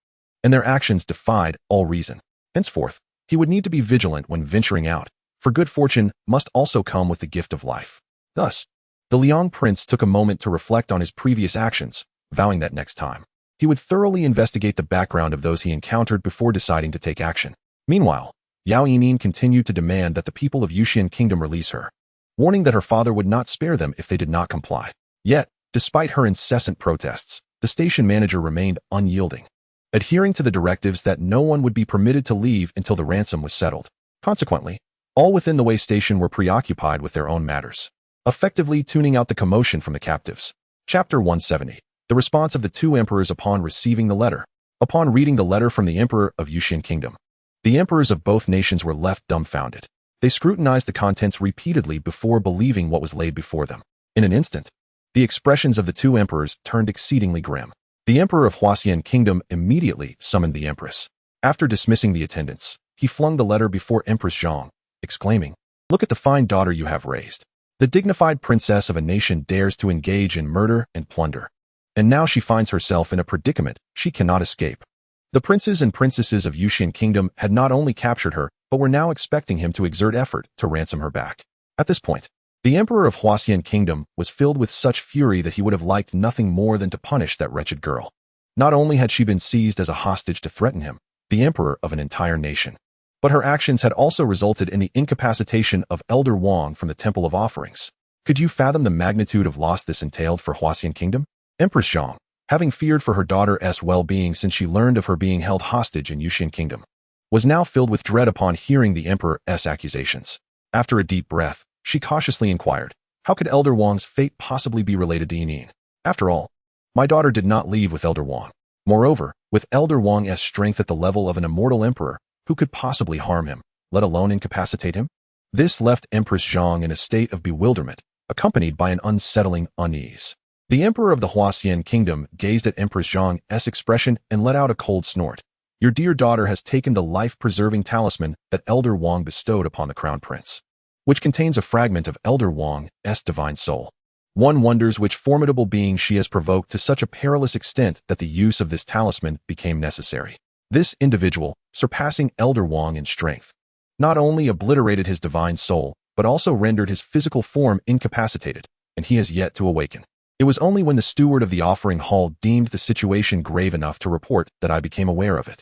and their actions defied all reason. Henceforth, he would need to be vigilant when venturing out, for good fortune must also come with the gift of life. Thus, the Liang Prince took a moment to reflect on his previous actions, vowing that next time, he would thoroughly investigate the background of those he encountered before deciding to take action. Meanwhile, Yao Yining continued to demand that the people of Yuxian Kingdom release her, warning that her father would not spare them if they did not comply. Yet, despite her incessant protests, the station manager remained unyielding, adhering to the directives that no one would be permitted to leave until the ransom was settled. Consequently, all within the way station were preoccupied with their own matters, effectively tuning out the commotion from the captives. Chapter 170. The response of the two emperors upon receiving the letter. Upon reading the letter from the emperor of Yuxian Kingdom, the emperors of both nations were left dumbfounded. They scrutinized the contents repeatedly before believing what was laid before them. In an instant, the expressions of the two emperors turned exceedingly grim. The emperor of Huasian Kingdom immediately summoned the empress. After dismissing the attendants, he flung the letter before Empress Zhang, exclaiming, "Look at the fine daughter you have raised. The dignified princess of a nation dares to engage in murder and plunder. And now she finds herself in a predicament she cannot escape." The princes and princesses of Yuxian Kingdom had not only captured her, but were now expecting him to exert effort to ransom her back. At this point, the emperor of Huasian Kingdom was filled with such fury that he would have liked nothing more than to punish that wretched girl. Not only had she been seized as a hostage to threaten him, the emperor of an entire nation, but her actions had also resulted in the incapacitation of Elder Wang from the Temple of Offerings. Could you fathom the magnitude of loss this entailed for Huasian Kingdom? Empress Zhang, having feared for her daughter's well-being since she learned of her being held hostage in Yuxian Kingdom, was now filled with dread upon hearing the emperor's accusations. After a deep breath, she cautiously inquired, how could Elder Wang's fate possibly be related to Yining? After all, my daughter did not leave with Elder Wang. Moreover, with Elder Wang's strength at the level of an immortal emperor, who could possibly harm him, let alone incapacitate him? This left Empress Zhang in a state of bewilderment, accompanied by an unsettling unease. The emperor of the Huasian Kingdom gazed at Empress Zhang's expression and let out a cold snort. Your dear daughter has taken the life-preserving talisman that Elder Wang bestowed upon the crown prince, which contains a fragment of Elder Wang's divine soul. One wonders which formidable being she has provoked to such a perilous extent that the use of this talisman became necessary. This individual, surpassing Elder Wang in strength, not only obliterated his divine soul, but also rendered his physical form incapacitated, and he has yet to awaken. It was only when the steward of the offering hall deemed the situation grave enough to report that I became aware of it.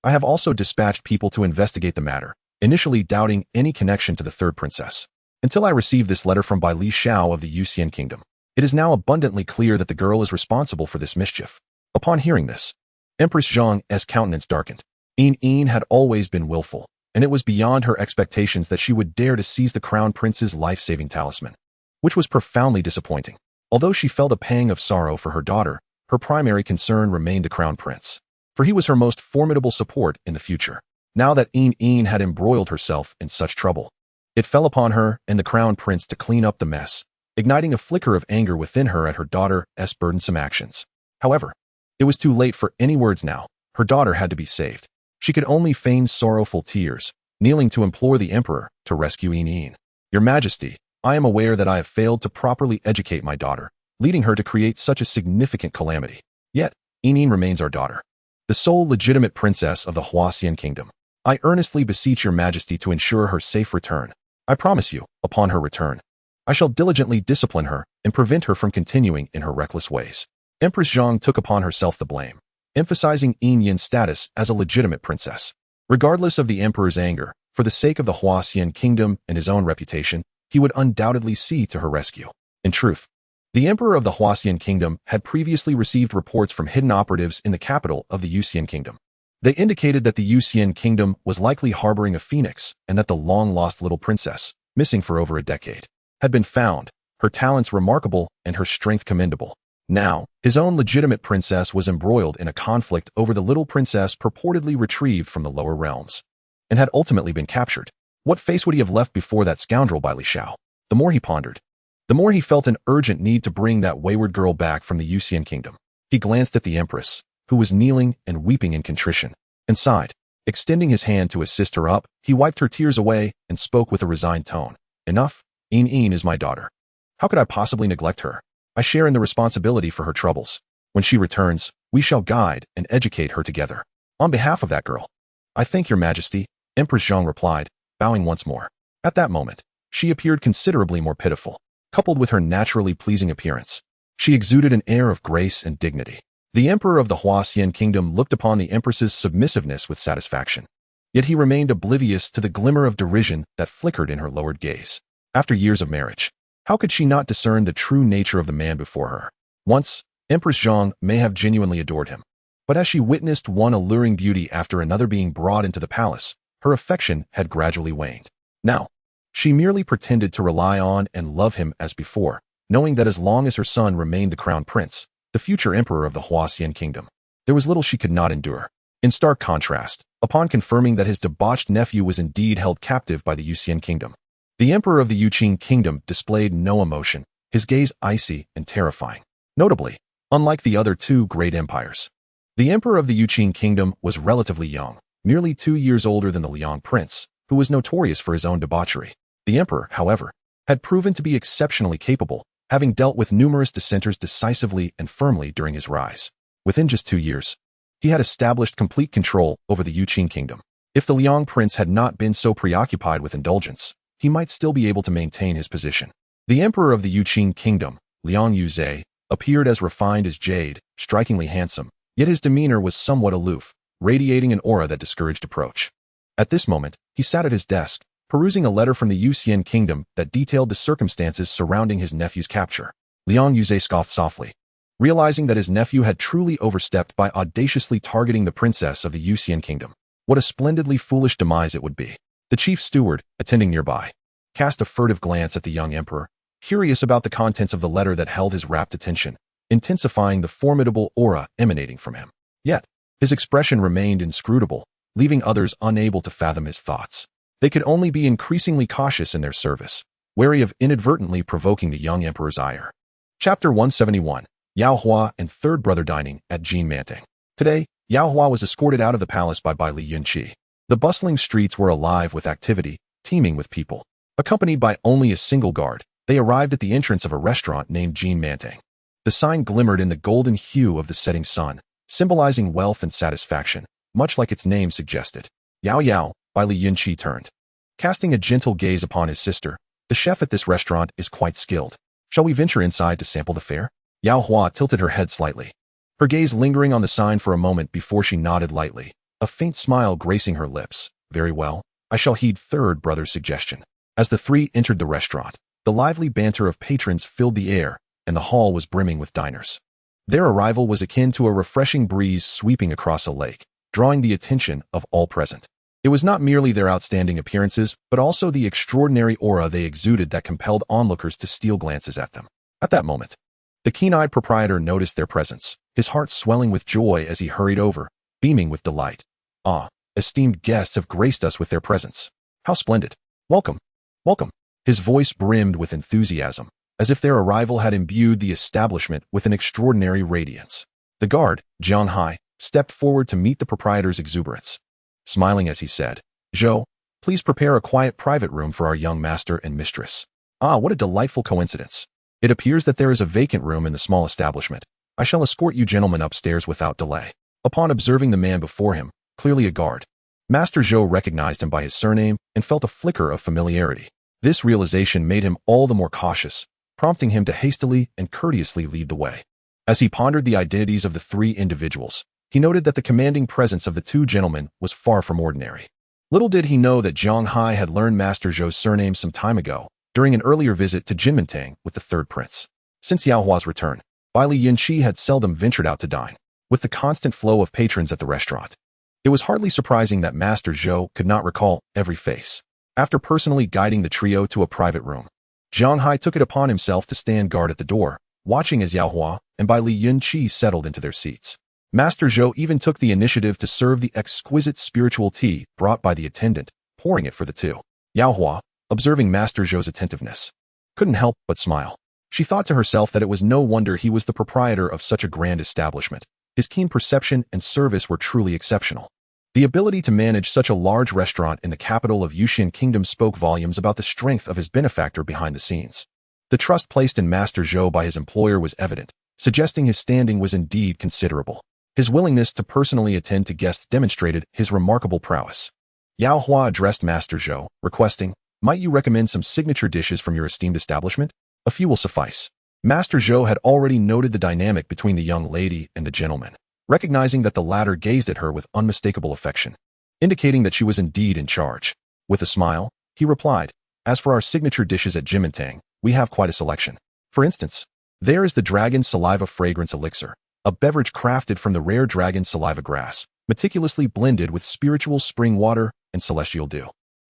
I have also dispatched people to investigate the matter, initially doubting any connection to the third princess, until I received this letter from Bai Li Xiao of the Yuxian Kingdom. It is now abundantly clear that the girl is responsible for this mischief. Upon hearing this, Empress Zhang's countenance darkened. Yining had always been willful, and it was beyond her expectations that she would dare to seize the crown prince's life-saving talisman, which was profoundly disappointing. Although she felt a pang of sorrow for her daughter, her primary concern remained the crown prince, for he was her most formidable support in the future. Now that Yining had embroiled herself in such trouble, it fell upon her and the crown prince to clean up the mess, igniting a flicker of anger within her at her daughter's burdensome actions. However, it was too late for any words now. Her daughter had to be saved. She could only feign sorrowful tears, kneeling to implore the emperor to rescue Yining. Your Majesty, I am aware that I have failed to properly educate my daughter, leading her to create such a significant calamity. Yet, Yining remains our daughter, the sole legitimate princess of the Huasian Kingdom. I earnestly beseech your Majesty to ensure her safe return. I promise you, upon her return, I shall diligently discipline her and prevent her from continuing in her reckless ways. Empress Zhang took upon herself the blame, emphasizing Yin's status as a legitimate princess. Regardless of the emperor's anger, for the sake of the Huasian Kingdom and his own reputation, he would undoubtedly see to her rescue. In truth, the emperor of the Huasian Kingdom had previously received reports from hidden operatives in the capital of the Yuxian Kingdom. They indicated that the Yuxian Kingdom was likely harboring a phoenix and that the long-lost little princess, missing for over a decade, had been found, her talents remarkable and her strength commendable. Now, his own legitimate princess was embroiled in a conflict over the little princess purportedly retrieved from the lower realms, and had ultimately been captured. What face would he have left before that scoundrel Bai Li Xiao? The more he pondered, the more he felt an urgent need to bring that wayward girl back from the Yuxian Kingdom. He glanced at the empress, who was kneeling and weeping in contrition, and sighed. Extending his hand to assist her up, he wiped her tears away and spoke with a resigned tone. Enough. Yining is my daughter. How could I possibly neglect her? I share in the responsibility for her troubles. When she returns, we shall guide and educate her together. On behalf of that girl, I thank your Majesty, Empress Zhang replied, bowing once more. At that moment, she appeared considerably more pitiful. Coupled with her naturally pleasing appearance, she exuded an air of grace and dignity. The emperor of the Huasian Kingdom looked upon the empress's submissiveness with satisfaction. yet he remained oblivious to the glimmer of derision that flickered in her lowered gaze. After years of marriage, how could she not discern the true nature of the man before her? Once, Empress Zhang may have genuinely adored him, but as she witnessed one alluring beauty after another being brought into the palace, her affection had gradually waned. Now, she merely pretended to rely on and love him as before, knowing that as long as her son remained the crown prince, the future emperor of the Huaxian kingdom, there was little she could not endure. In stark contrast, upon confirming that his debauched nephew was indeed held captive by the Yuxian kingdom, the emperor of the Yuqing kingdom displayed no emotion, his gaze icy and terrifying. Notably, unlike the other two great empires, the emperor of the Yuqing kingdom was relatively young, merely 2 years older than the Liang prince, who was notorious for his own debauchery. The emperor, however, had proven to be exceptionally capable, having dealt with numerous dissenters decisively and firmly during his rise. Within just 2 years, he had established complete control over the Yuqing kingdom. If the Liang prince had not been so preoccupied with indulgence, he might still be able to maintain his position. The emperor of the Yuqing kingdom, Liang Yuzhe, appeared as refined as jade, strikingly handsome, yet his demeanor was somewhat aloof, radiating an aura that discouraged approach. At this moment, he sat at his desk, perusing a letter from the Yuxian kingdom that detailed the circumstances surrounding his nephew's capture. Liang Yuzhe scoffed softly, realizing that his nephew had truly overstepped by audaciously targeting the princess of the Yuxian kingdom. What a splendidly foolish demise it would be. The chief steward, attending nearby, cast a furtive glance at the young emperor, curious about the contents of the letter that held his rapt attention, intensifying the formidable aura emanating from him. Yet, his expression remained inscrutable, leaving others unable to fathom his thoughts. They could only be increasingly cautious in their service, wary of inadvertently provoking the young emperor's ire. Chapter 171. Yao Hua and third brother dining at Jin Mantang. Today, Yao Hua was escorted out of the palace by Bai Li Yunqi. The bustling streets were alive with activity, teeming with people. Accompanied by only a single guard, they arrived at the entrance of a restaurant named Jin Mantang. The sign glimmered in the golden hue of the setting sun, symbolizing wealth and satisfaction, much like its name suggested. Yao Yao, Bai Li Yunqi turned. Casting a gentle gaze upon his sister, the chef at this restaurant is quite skilled. Shall we venture inside to sample the fare? Yao Hua tilted her head slightly, her gaze lingering on the sign for a moment before she nodded lightly, a faint smile gracing her lips. Very well, I shall heed third brother's suggestion. As the three entered the restaurant, the lively banter of patrons filled the air, and the hall was brimming with diners. Their arrival was akin to a refreshing breeze sweeping across a lake, drawing the attention of all present. It was not merely their outstanding appearances, but also the extraordinary aura they exuded that compelled onlookers to steal glances at them. At that moment, the keen-eyed proprietor noticed their presence, his heart swelling with joy as he hurried over, beaming with delight. Ah, esteemed guests have graced us with their presence. How splendid. Welcome. Welcome. His voice brimmed with enthusiasm, as if their arrival had imbued the establishment with an extraordinary radiance. The guard, Jiang Hai, stepped forward to meet the proprietor's exuberance. Smiling as he said, "Zhou, please prepare a quiet private room for our young master and mistress." Ah, what a delightful coincidence. It appears that there is a vacant room in the small establishment. I shall escort you gentlemen upstairs without delay. Upon observing the man before him, clearly a guard, Master Zhou recognized him by his surname and felt a flicker of familiarity. This realization made him all the more cautious, prompting him to hastily and courteously lead the way. As he pondered the identities of the three individuals, he noted that the commanding presence of the two gentlemen was far from ordinary. Little did he know that Jiang Hai had learned Master Zhou's surname some time ago, during an earlier visit to Jinmantang with the third prince. Since Yao Hua's return, Bai Li Yunqi had seldom ventured out to dine. With the constant flow of patrons at the restaurant, it was hardly surprising that Master Zhou could not recall every face. After personally guiding the trio to a private room, Jiang Hai took it upon himself to stand guard at the door, watching as Yao Hua and Bai Li Yunqi settled into their seats. Master Zhou even took the initiative to serve the exquisite spiritual tea brought by the attendant, pouring it for the two. Yao Hua, observing Master Zhou's attentiveness, couldn't help but smile. She thought to herself that it was no wonder he was the proprietor of such a grand establishment. His keen perception and service were truly exceptional. The ability to manage such a large restaurant in the capital of Yuxian Kingdom spoke volumes about the strength of his benefactor behind the scenes. The trust placed in Master Zhou by his employer was evident, suggesting his standing was indeed considerable. His willingness to personally attend to guests demonstrated his remarkable prowess. Yao Hua addressed Master Zhou, requesting, "Might you recommend some signature dishes from your esteemed establishment? A few will suffice." Master Zhou had already noted the dynamic between the young lady and the gentleman, recognizing that the latter gazed at her with unmistakable affection. indicating that she was indeed in charge. With a smile, he replied, "As for our signature dishes at Jimintang, we have quite a selection. For instance, there is the dragon saliva fragrance elixir, a beverage crafted from the rare dragon saliva grass, meticulously blended with spiritual spring water and celestial dew.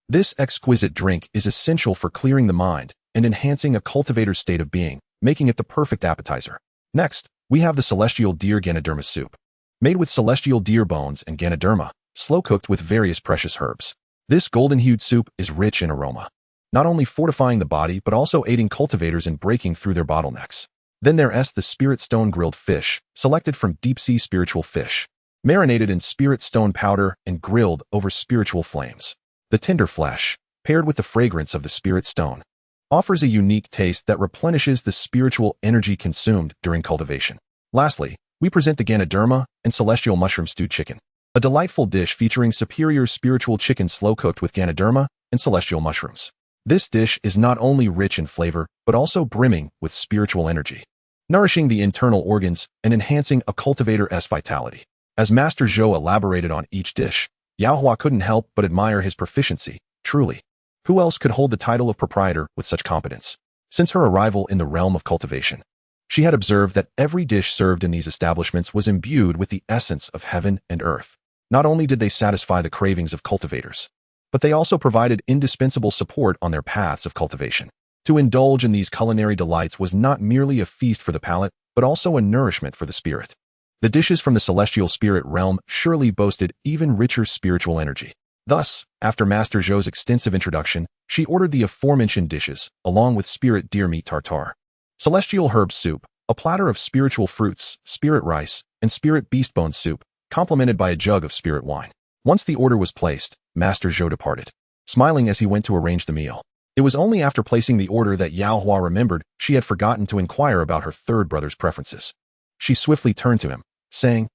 This exquisite drink is essential for clearing the mind and enhancing a cultivator's state of being, making it the perfect appetizer. Next, we have the celestial deer ganoderma soup, made with celestial deer bones and ganoderma, slow-cooked with various precious herbs. This golden-hued soup is rich in aroma, not only fortifying the body but also aiding cultivators in breaking through their bottlenecks. Then there's the spirit stone grilled fish, selected from deep-sea spiritual fish, marinated in spirit stone powder and grilled over spiritual flames. The tender flesh, paired with the fragrance of the spirit stone, offers a unique taste that replenishes the spiritual energy consumed during cultivation. Lastly, we present the ganoderma and celestial mushroom stewed chicken, a delightful dish featuring superior spiritual chicken slow-cooked with ganoderma and celestial mushrooms. This dish is not only rich in flavor, but also brimming with spiritual energy, nourishing the internal organs and enhancing a cultivator's vitality. As Master Zhou elaborated on each dish, Yao Hua couldn't help but admire his proficiency. Truly, who else could hold the title of proprietor with such competence? Since her arrival in the realm of cultivation, she had observed that every dish served in these establishments was imbued with the essence of heaven and earth. Not only did they satisfy the cravings of cultivators, but they also provided indispensable support on their paths of cultivation. To indulge in these culinary delights was not merely a feast for the palate, but also a nourishment for the spirit. The dishes from the celestial spirit realm surely boasted even richer spiritual energy. Thus, after Master Zhou's extensive introduction, she ordered the aforementioned dishes, along with spirit deer meat tartare, celestial herb soup, a platter of spiritual fruits, spirit rice, and spirit beast bone soup, complemented by a jug of spirit wine. Once the order was placed, Master Zhou departed, smiling as he went to arrange the meal. It was only after placing the order that Yao Hua remembered she had forgotten to inquire about her third brother's preferences. She swiftly turned to him, saying,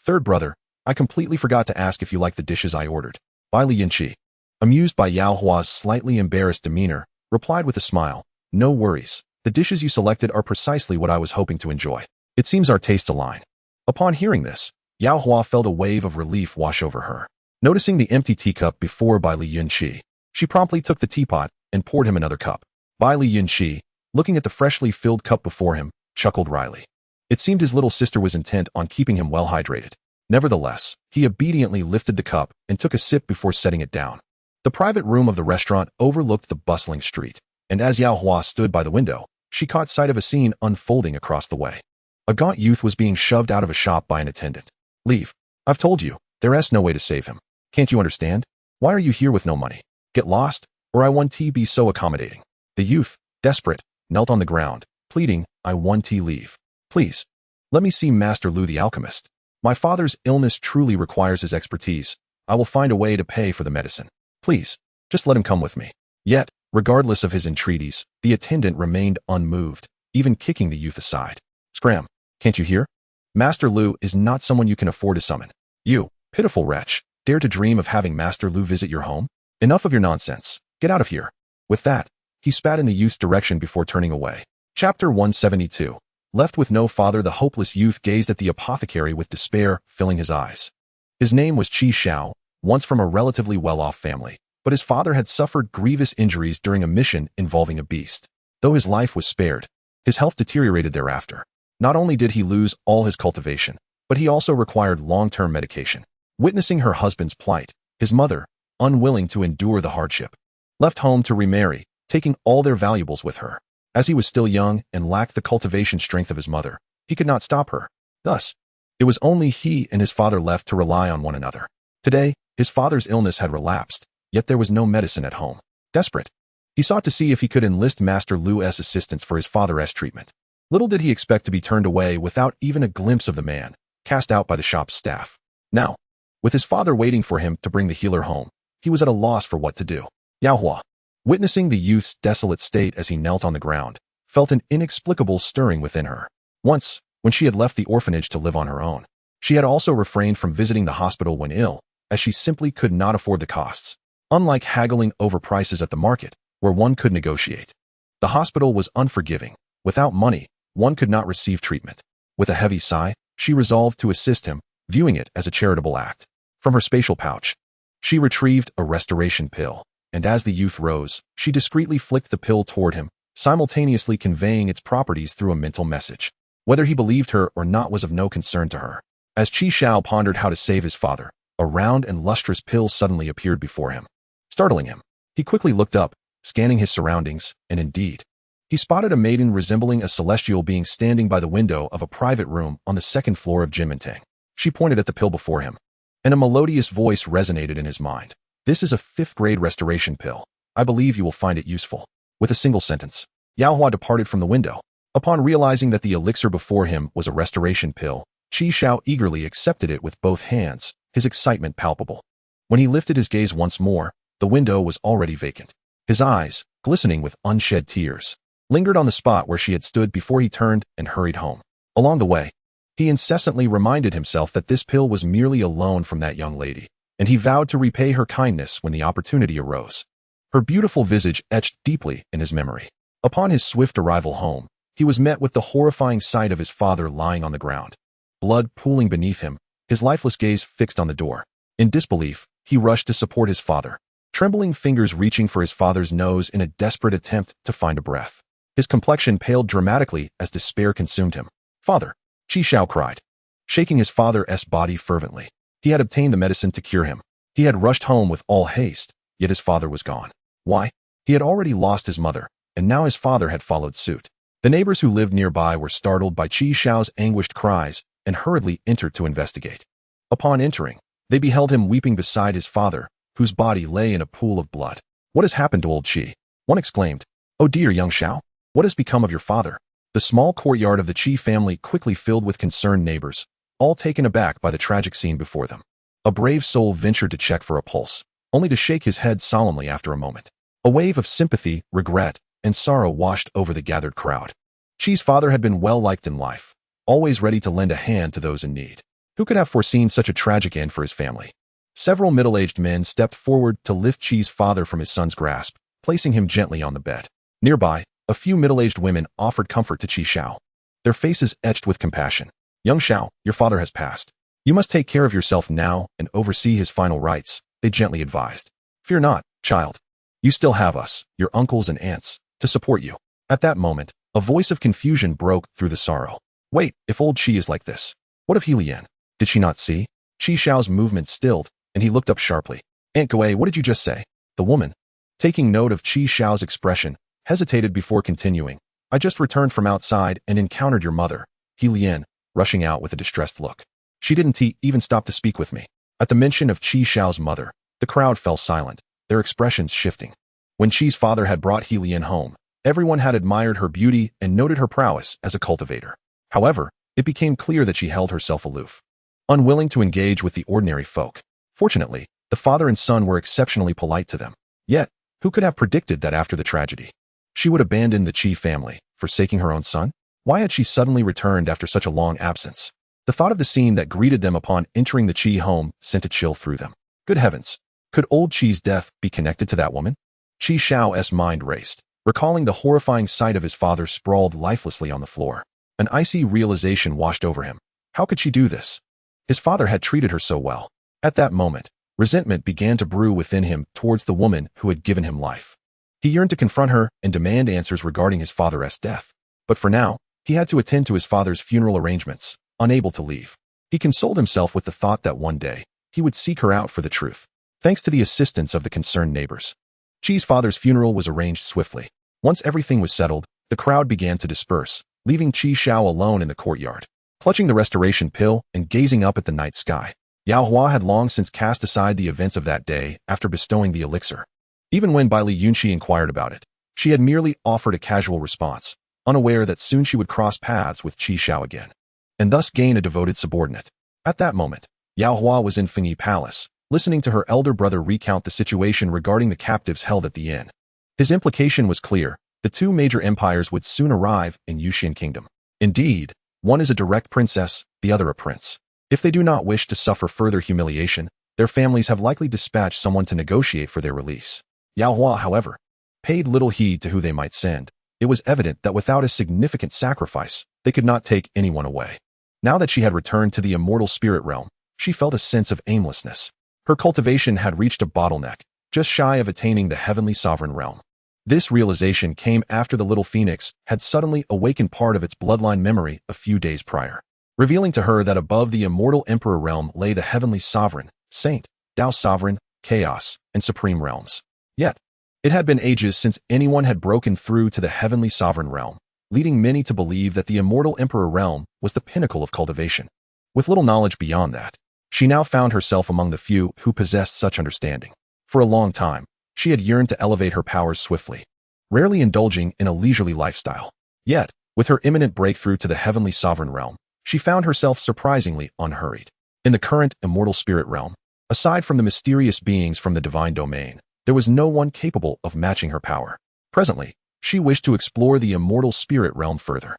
"Third brother, I completely forgot to ask if you like the dishes I ordered." Bai Li Yunqi, amused by Yao Hua's slightly embarrassed demeanor, replied with a smile, "No worries. The dishes you selected are precisely what I was hoping to enjoy. It seems our tastes align." Upon hearing this, Yao Hua felt a wave of relief wash over her. Noticing the empty teacup before Bai Li Yunqi, she promptly took the teapot and poured him another cup. Bai Li Yunqi, looking at the freshly filled cup before him, chuckled wryly. It seemed his little sister was intent on keeping him well hydrated. Nevertheless, he obediently lifted the cup and took a sip before setting it down. The private room of the restaurant overlooked the bustling street, and as Yao Hua stood by the window, she caught sight of a scene unfolding across the way. A gaunt youth was being shoved out of a shop by an attendant. "Leave. I've told you, there's no way to save him. Can't you understand? Why are you here with no money? Get lost, or I won't be so accommodating." The youth, desperate, knelt on the ground, pleading, "I won't leave. Please, let me see Master Lu the alchemist. My father's illness truly requires his expertise. I will find a way to pay for the medicine. Please, just let him come with me." Yet, regardless of his entreaties, the attendant remained unmoved, even kicking the youth aside. "Scram, can't you hear? Master Lu is not someone you can afford to summon. You, pitiful wretch, dare to dream of having Master Lu visit your home? Enough of your nonsense. Get out of here." With that, he spat in the youth's direction before turning away. Chapter 172. Left with no father, the hopeless youth gazed at the apothecary with despair filling his eyes. His name was Qi Xiao, once from a relatively well-off family, but his father had suffered grievous injuries during a mission involving a beast. Though his life was spared, his health deteriorated thereafter. Not only did he lose all his cultivation, but he also required long-term medication. Witnessing her husband's plight, his mother, unwilling to endure the hardship, left home to remarry, taking all their valuables with her. As he was still young and lacked the cultivation strength of his mother, he could not stop her. Thus, it was only he and his father left to rely on one another. Today, his father's illness had relapsed, yet there was no medicine at home. Desperate, he sought to see if he could enlist Master Lu's assistance for his father's treatment. Little did he expect to be turned away without even a glimpse of the man, cast out by the shop's staff. Now, with his father waiting for him to bring the healer home, he was at a loss for what to do. Yao Hua, witnessing the youth's desolate state as he knelt on the ground, felt an inexplicable stirring within her. Once, when she had left the orphanage to live on her own, she had also refrained from visiting the hospital when ill, as she simply could not afford the costs. Unlike haggling over prices at the market, where one could negotiate, the hospital was unforgiving. Without money, one could not receive treatment. With a heavy sigh, she resolved to assist him, viewing it as a charitable act. From her spatial pouch, She retrieved a restoration pill, and as the youth rose, she discreetly flicked the pill toward him, simultaneously conveying its properties through a mental message. Whether he believed her or not was of no concern to her. As Xiao pondered how to save his father, a round and lustrous pill suddenly appeared before him, startling him. He quickly looked up, scanning his surroundings, and indeed, he spotted a maiden resembling a celestial being standing by the window of a private room on the second floor of Jinmentang. She pointed at the pill before him, and a melodious voice resonated in his mind. This is a 5th-grade restoration pill. I believe you will find it useful. With a single sentence, Yao Hua departed from the window. Upon realizing that the elixir before him was a restoration pill, Xiao eagerly accepted it with both hands, his excitement palpable. When he lifted his gaze once more, the window was already vacant. His eyes, glistening with unshed tears, lingered on the spot where she had stood before he turned and hurried home. Along the way, he incessantly reminded himself that this pill was merely a loan from that young lady, and he vowed to repay her kindness when the opportunity arose. Her beautiful visage etched deeply in his memory. Upon his swift arrival home, he was met with the horrifying sight of his father lying on the ground, blood pooling beneath him, his lifeless gaze fixed on the door. In disbelief, he rushed to support his father, trembling fingers reaching for his father's nose in a desperate attempt to find a breath. His complexion paled dramatically as despair consumed him. "Father!" Xiao cried, shaking his father's body fervently. He had obtained the medicine to cure him. He had rushed home with all haste, yet his father was gone. Why? He had already lost his mother, and now his father had followed suit. The neighbors who lived nearby were startled by Xiao's anguished cries and hurriedly entered to investigate. Upon entering, they beheld him weeping beside his father, whose body lay in a pool of blood. "What has happened to old Qi?" one exclaimed. "Oh dear, Yunxiao, what has become of your father?" The small courtyard of the Qi family quickly filled with concerned neighbors, all taken aback by the tragic scene before them. A brave soul ventured to check for a pulse, only to shake his head solemnly after a moment. A wave of sympathy, regret, and sorrow washed over the gathered crowd. Qi's father had been well-liked in life, always ready to lend a hand to those in need. Who could have foreseen such a tragic end for his family? Several middle-aged men stepped forward to lift Qi's father from his son's grasp, placing him gently on the bed. Nearby, a few middle-aged women offered comfort to Xiao, their faces etched with compassion. "Yunxiao, your father has passed. You must take care of yourself now and oversee his final rites," they gently advised. "Fear not, child. You still have us, your uncles and aunts, to support you." At that moment, a voice of confusion broke through the sorrow. "Wait, if old Qi is like this, what of Helian? Did she not see?" Xiao's movement stilled, and he looked up sharply. "Aunt Gui, what did you just say?" The woman, taking note of Xiao's expression, hesitated before continuing. "I just returned from outside and encountered your mother, Helian, rushing out with a distressed look. She didn't even stop to speak with me." At the mention of Xiao's mother, the crowd fell silent, their expressions shifting. When Qi's father had brought Helian home, everyone had admired her beauty and noted her prowess as a cultivator. However, it became clear that she held herself aloof, unwilling to engage with the ordinary folk. Fortunately, the father and son were exceptionally polite to them. Yet, who could have predicted that after the tragedy, she would abandon the Qi family, forsaking her own son? Why had she suddenly returned after such a long absence? The thought of the scene that greeted them upon entering the Qi home sent a chill through them. Good heavens! Could old Qi's death be connected to that woman? Xiao's mind raced, recalling the horrifying sight of his father sprawled lifelessly on the floor. An icy realization washed over him. How could she do this? His father had treated her so well. At that moment, resentment began to brew within him towards the woman who had given him life. He yearned to confront her and demand answers regarding his father's death. But for now, he had to attend to his father's funeral arrangements, unable to leave. He consoled himself with the thought that one day, he would seek her out for the truth. Thanks to the assistance of the concerned neighbors, Qi's father's funeral was arranged swiftly. Once everything was settled, the crowd began to disperse, leaving Xiao alone in the courtyard. Clutching the restoration pill and gazing up at the night sky, Yao Hua had long since cast aside the events of that day after bestowing the elixir. Even when Bai Li Yunxi inquired about it, she had merely offered a casual response, unaware that soon she would cross paths with Xiao again, and thus gain a devoted subordinate. At that moment, Yao Hua was in Fengyi Palace, listening to her elder brother recount the situation regarding the captives held at the inn. His implication was clear: the two major empires would soon arrive in Yuxian Kingdom. Indeed, one is a direct princess, the other a prince. If they do not wish to suffer further humiliation, their families have likely dispatched someone to negotiate for their release. Yao Hua, however, paid little heed to who they might send. It was evident that without a significant sacrifice, they could not take anyone away. Now that she had returned to the immortal spirit realm, she felt a sense of aimlessness. Her cultivation had reached a bottleneck, just shy of attaining the heavenly sovereign realm. This realization came after the little phoenix had suddenly awakened part of its bloodline memory a few days prior, revealing to her that above the immortal emperor realm lay the heavenly sovereign, saint, Tao sovereign, chaos, and supreme realms. Yet, it had been ages since anyone had broken through to the heavenly sovereign realm, leading many to believe that the immortal emperor realm was the pinnacle of cultivation. With little knowledge beyond that, she now found herself among the few who possessed such understanding. For a long time, she had yearned to elevate her powers swiftly, rarely indulging in a leisurely lifestyle. Yet, with her imminent breakthrough to the heavenly sovereign realm, she found herself surprisingly unhurried. In the current immortal spirit realm, aside from the mysterious beings from the divine domain, there was no one capable of matching her power. Presently, she wished to explore the immortal spirit realm further.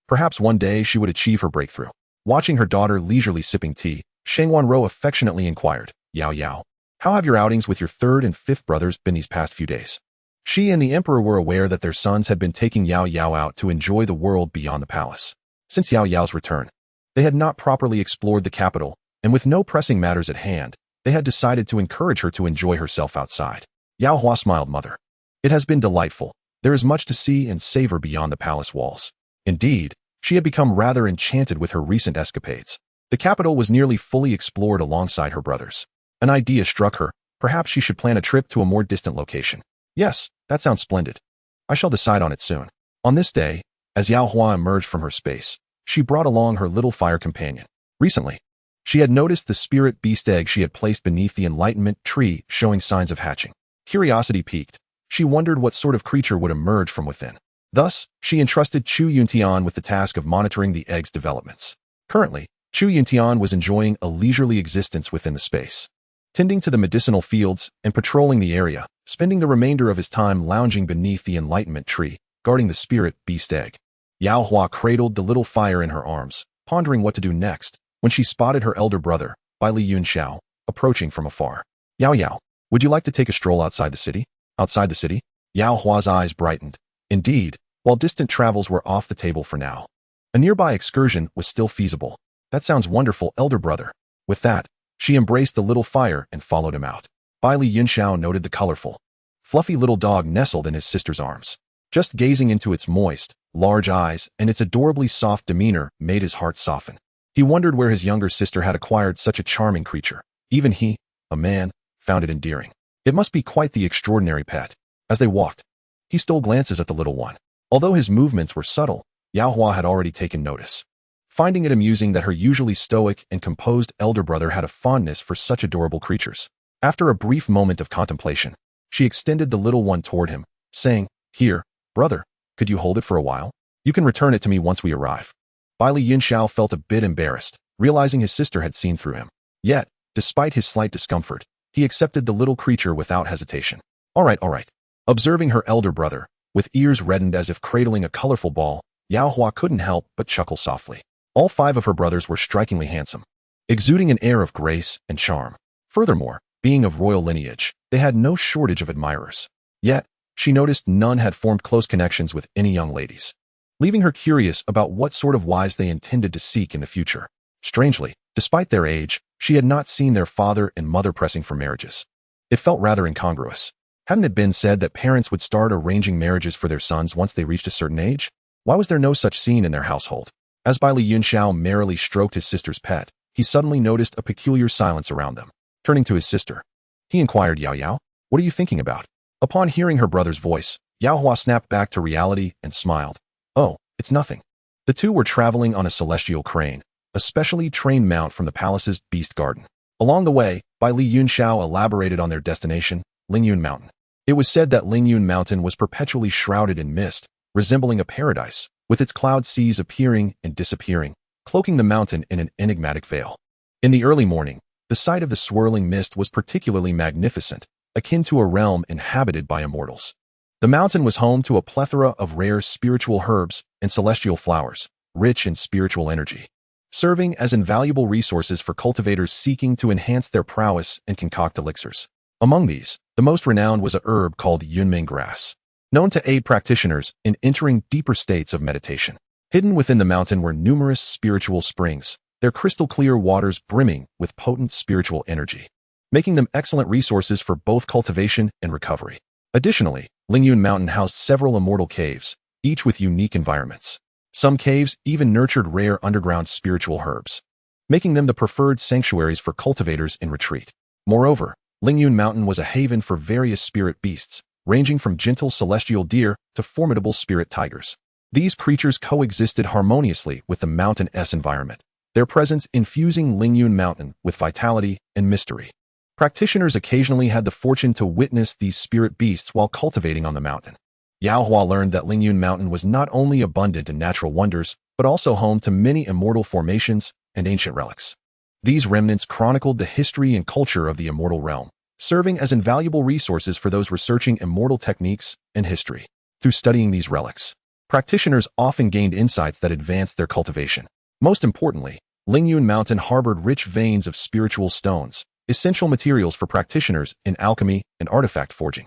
Perhaps one day she would achieve her breakthrough. Watching her daughter leisurely sipping tea, Xianxiaodro affectionately inquired, "Yao Yao, how have your outings with your third and fifth brothers been these past few days?" She and the emperor were aware that their sons had been taking Yao Yao out to enjoy the world beyond the palace. Since Yao Yao's return, they had not properly explored the capital, and with no pressing matters at hand, they had decided to encourage her to enjoy herself outside. Yao Hua smiled, "Mother, it has been delightful. There is much to see and savor beyond the palace walls." Indeed, she had become rather enchanted with her recent escapades. The capital was nearly fully explored alongside her brothers. An idea struck her. Perhaps she should plan a trip to a more distant location. "Yes, that sounds splendid. I shall decide on it soon." On this day, as Yao Hua emerged from her space, she brought along her little fire companion. Recently, she had noticed the spirit beast egg she had placed beneath the enlightenment tree showing signs of hatching. Curiosity piqued. She wondered what sort of creature would emerge from within. Thus, she entrusted Chu Yuntian with the task of monitoring the egg's developments. Currently, Chu Yuntian was enjoying a leisurely existence within the space, tending to the medicinal fields and patrolling the area, spending the remainder of his time lounging beneath the enlightenment tree, guarding the spirit beast egg. Yao Hua cradled the little fire in her arms, pondering what to do next, when she spotted her elder brother, Bai Li Yunxiao, approaching from afar. "Yao Yao, would you like to take a stroll outside the city?" "Outside the city?" Yao Hua's eyes brightened. Indeed, while distant travels were off the table for now, a nearby excursion was still feasible. "That sounds wonderful, elder brother." With that, she embraced the little fire and followed him out. Bai Li Yunxiao noted the colorful, fluffy little dog nestled in his sister's arms. Just gazing into its moist, large eyes and its adorably soft demeanor made his heart soften. He wondered where his younger sister had acquired such a charming creature. Even he, a man, found it endearing. It must be quite the extraordinary pet. As they walked, he stole glances at the little one. Although his movements were subtle, Yao Hua had already taken notice, finding it amusing that her usually stoic and composed elder brother had a fondness for such adorable creatures. After a brief moment of contemplation, she extended the little one toward him, saying, "Here, brother, could you hold it for a while? You can return it to me once we arrive." Bai Li Yunxiao felt a bit embarrassed, realizing his sister had seen through him. Yet, despite his slight discomfort, he accepted the little creature without hesitation. All right. Observing her elder brother, with ears reddened as if cradling a colorful ball, Yao Hua couldn't help but chuckle softly. All 5 of her brothers were strikingly handsome, exuding an air of grace and charm. Furthermore, being of royal lineage, they had no shortage of admirers. Yet, she noticed none had formed close connections with any young ladies, leaving her curious about what sort of wives they intended to seek in the future. Strangely, despite their age, she had not seen their father and mother pressing for marriages. It felt rather incongruous. Hadn't it been said that parents would start arranging marriages for their sons once they reached a certain age? Why was there no such scene in their household? As Bai Li Yunxiao merrily stroked his sister's pet, he suddenly noticed a peculiar silence around them. Turning to his sister, he inquired, "Yao Yao, what are you thinking about?" Upon hearing her brother's voice, Yao Hua snapped back to reality and smiled. "Oh, it's nothing." The two were traveling on a celestial crane, a specially trained mount from the palace's beast garden. Along the way, Bai Li Yunxiao elaborated on their destination, Lingyun Mountain. It was said that Lingyun Mountain was perpetually shrouded in mist, resembling a paradise, with its cloud seas appearing and disappearing, cloaking the mountain in an enigmatic veil. In the early morning, the sight of the swirling mist was particularly magnificent, akin to a realm inhabited by immortals. The mountain was home to a plethora of rare spiritual herbs and celestial flowers, rich in spiritual energy, serving as invaluable resources for cultivators seeking to enhance their prowess and concoct elixirs. Among these, the most renowned was a herb called yunming grass, known to aid practitioners in entering deeper states of meditation. Hidden within the mountain were numerous spiritual springs, their crystal-clear waters brimming with potent spiritual energy. making them excellent resources for both cultivation and recovery. Additionally, Lingyun Mountain housed several immortal caves, each with unique environments. Some caves even nurtured rare underground spiritual herbs, making them the preferred sanctuaries for cultivators in retreat. Moreover, Lingyun Mountain was a haven for various spirit beasts, ranging from gentle celestial deer to formidable spirit tigers. These creatures coexisted harmoniously with the mountain's environment, their presence infusing Lingyun Mountain with vitality and mystery. Practitioners occasionally had the fortune to witness these spirit beasts while cultivating on the mountain. Yao Hua learned that Lingyun Mountain was not only abundant in natural wonders, but also home to many immortal formations and ancient relics. These remnants chronicled the history and culture of the immortal realm, serving as invaluable resources for those researching immortal techniques and history. Through studying these relics, practitioners often gained insights that advanced their cultivation. Most importantly, Lingyun Mountain harbored rich veins of spiritual stones, essential materials for practitioners in alchemy and artifact forging,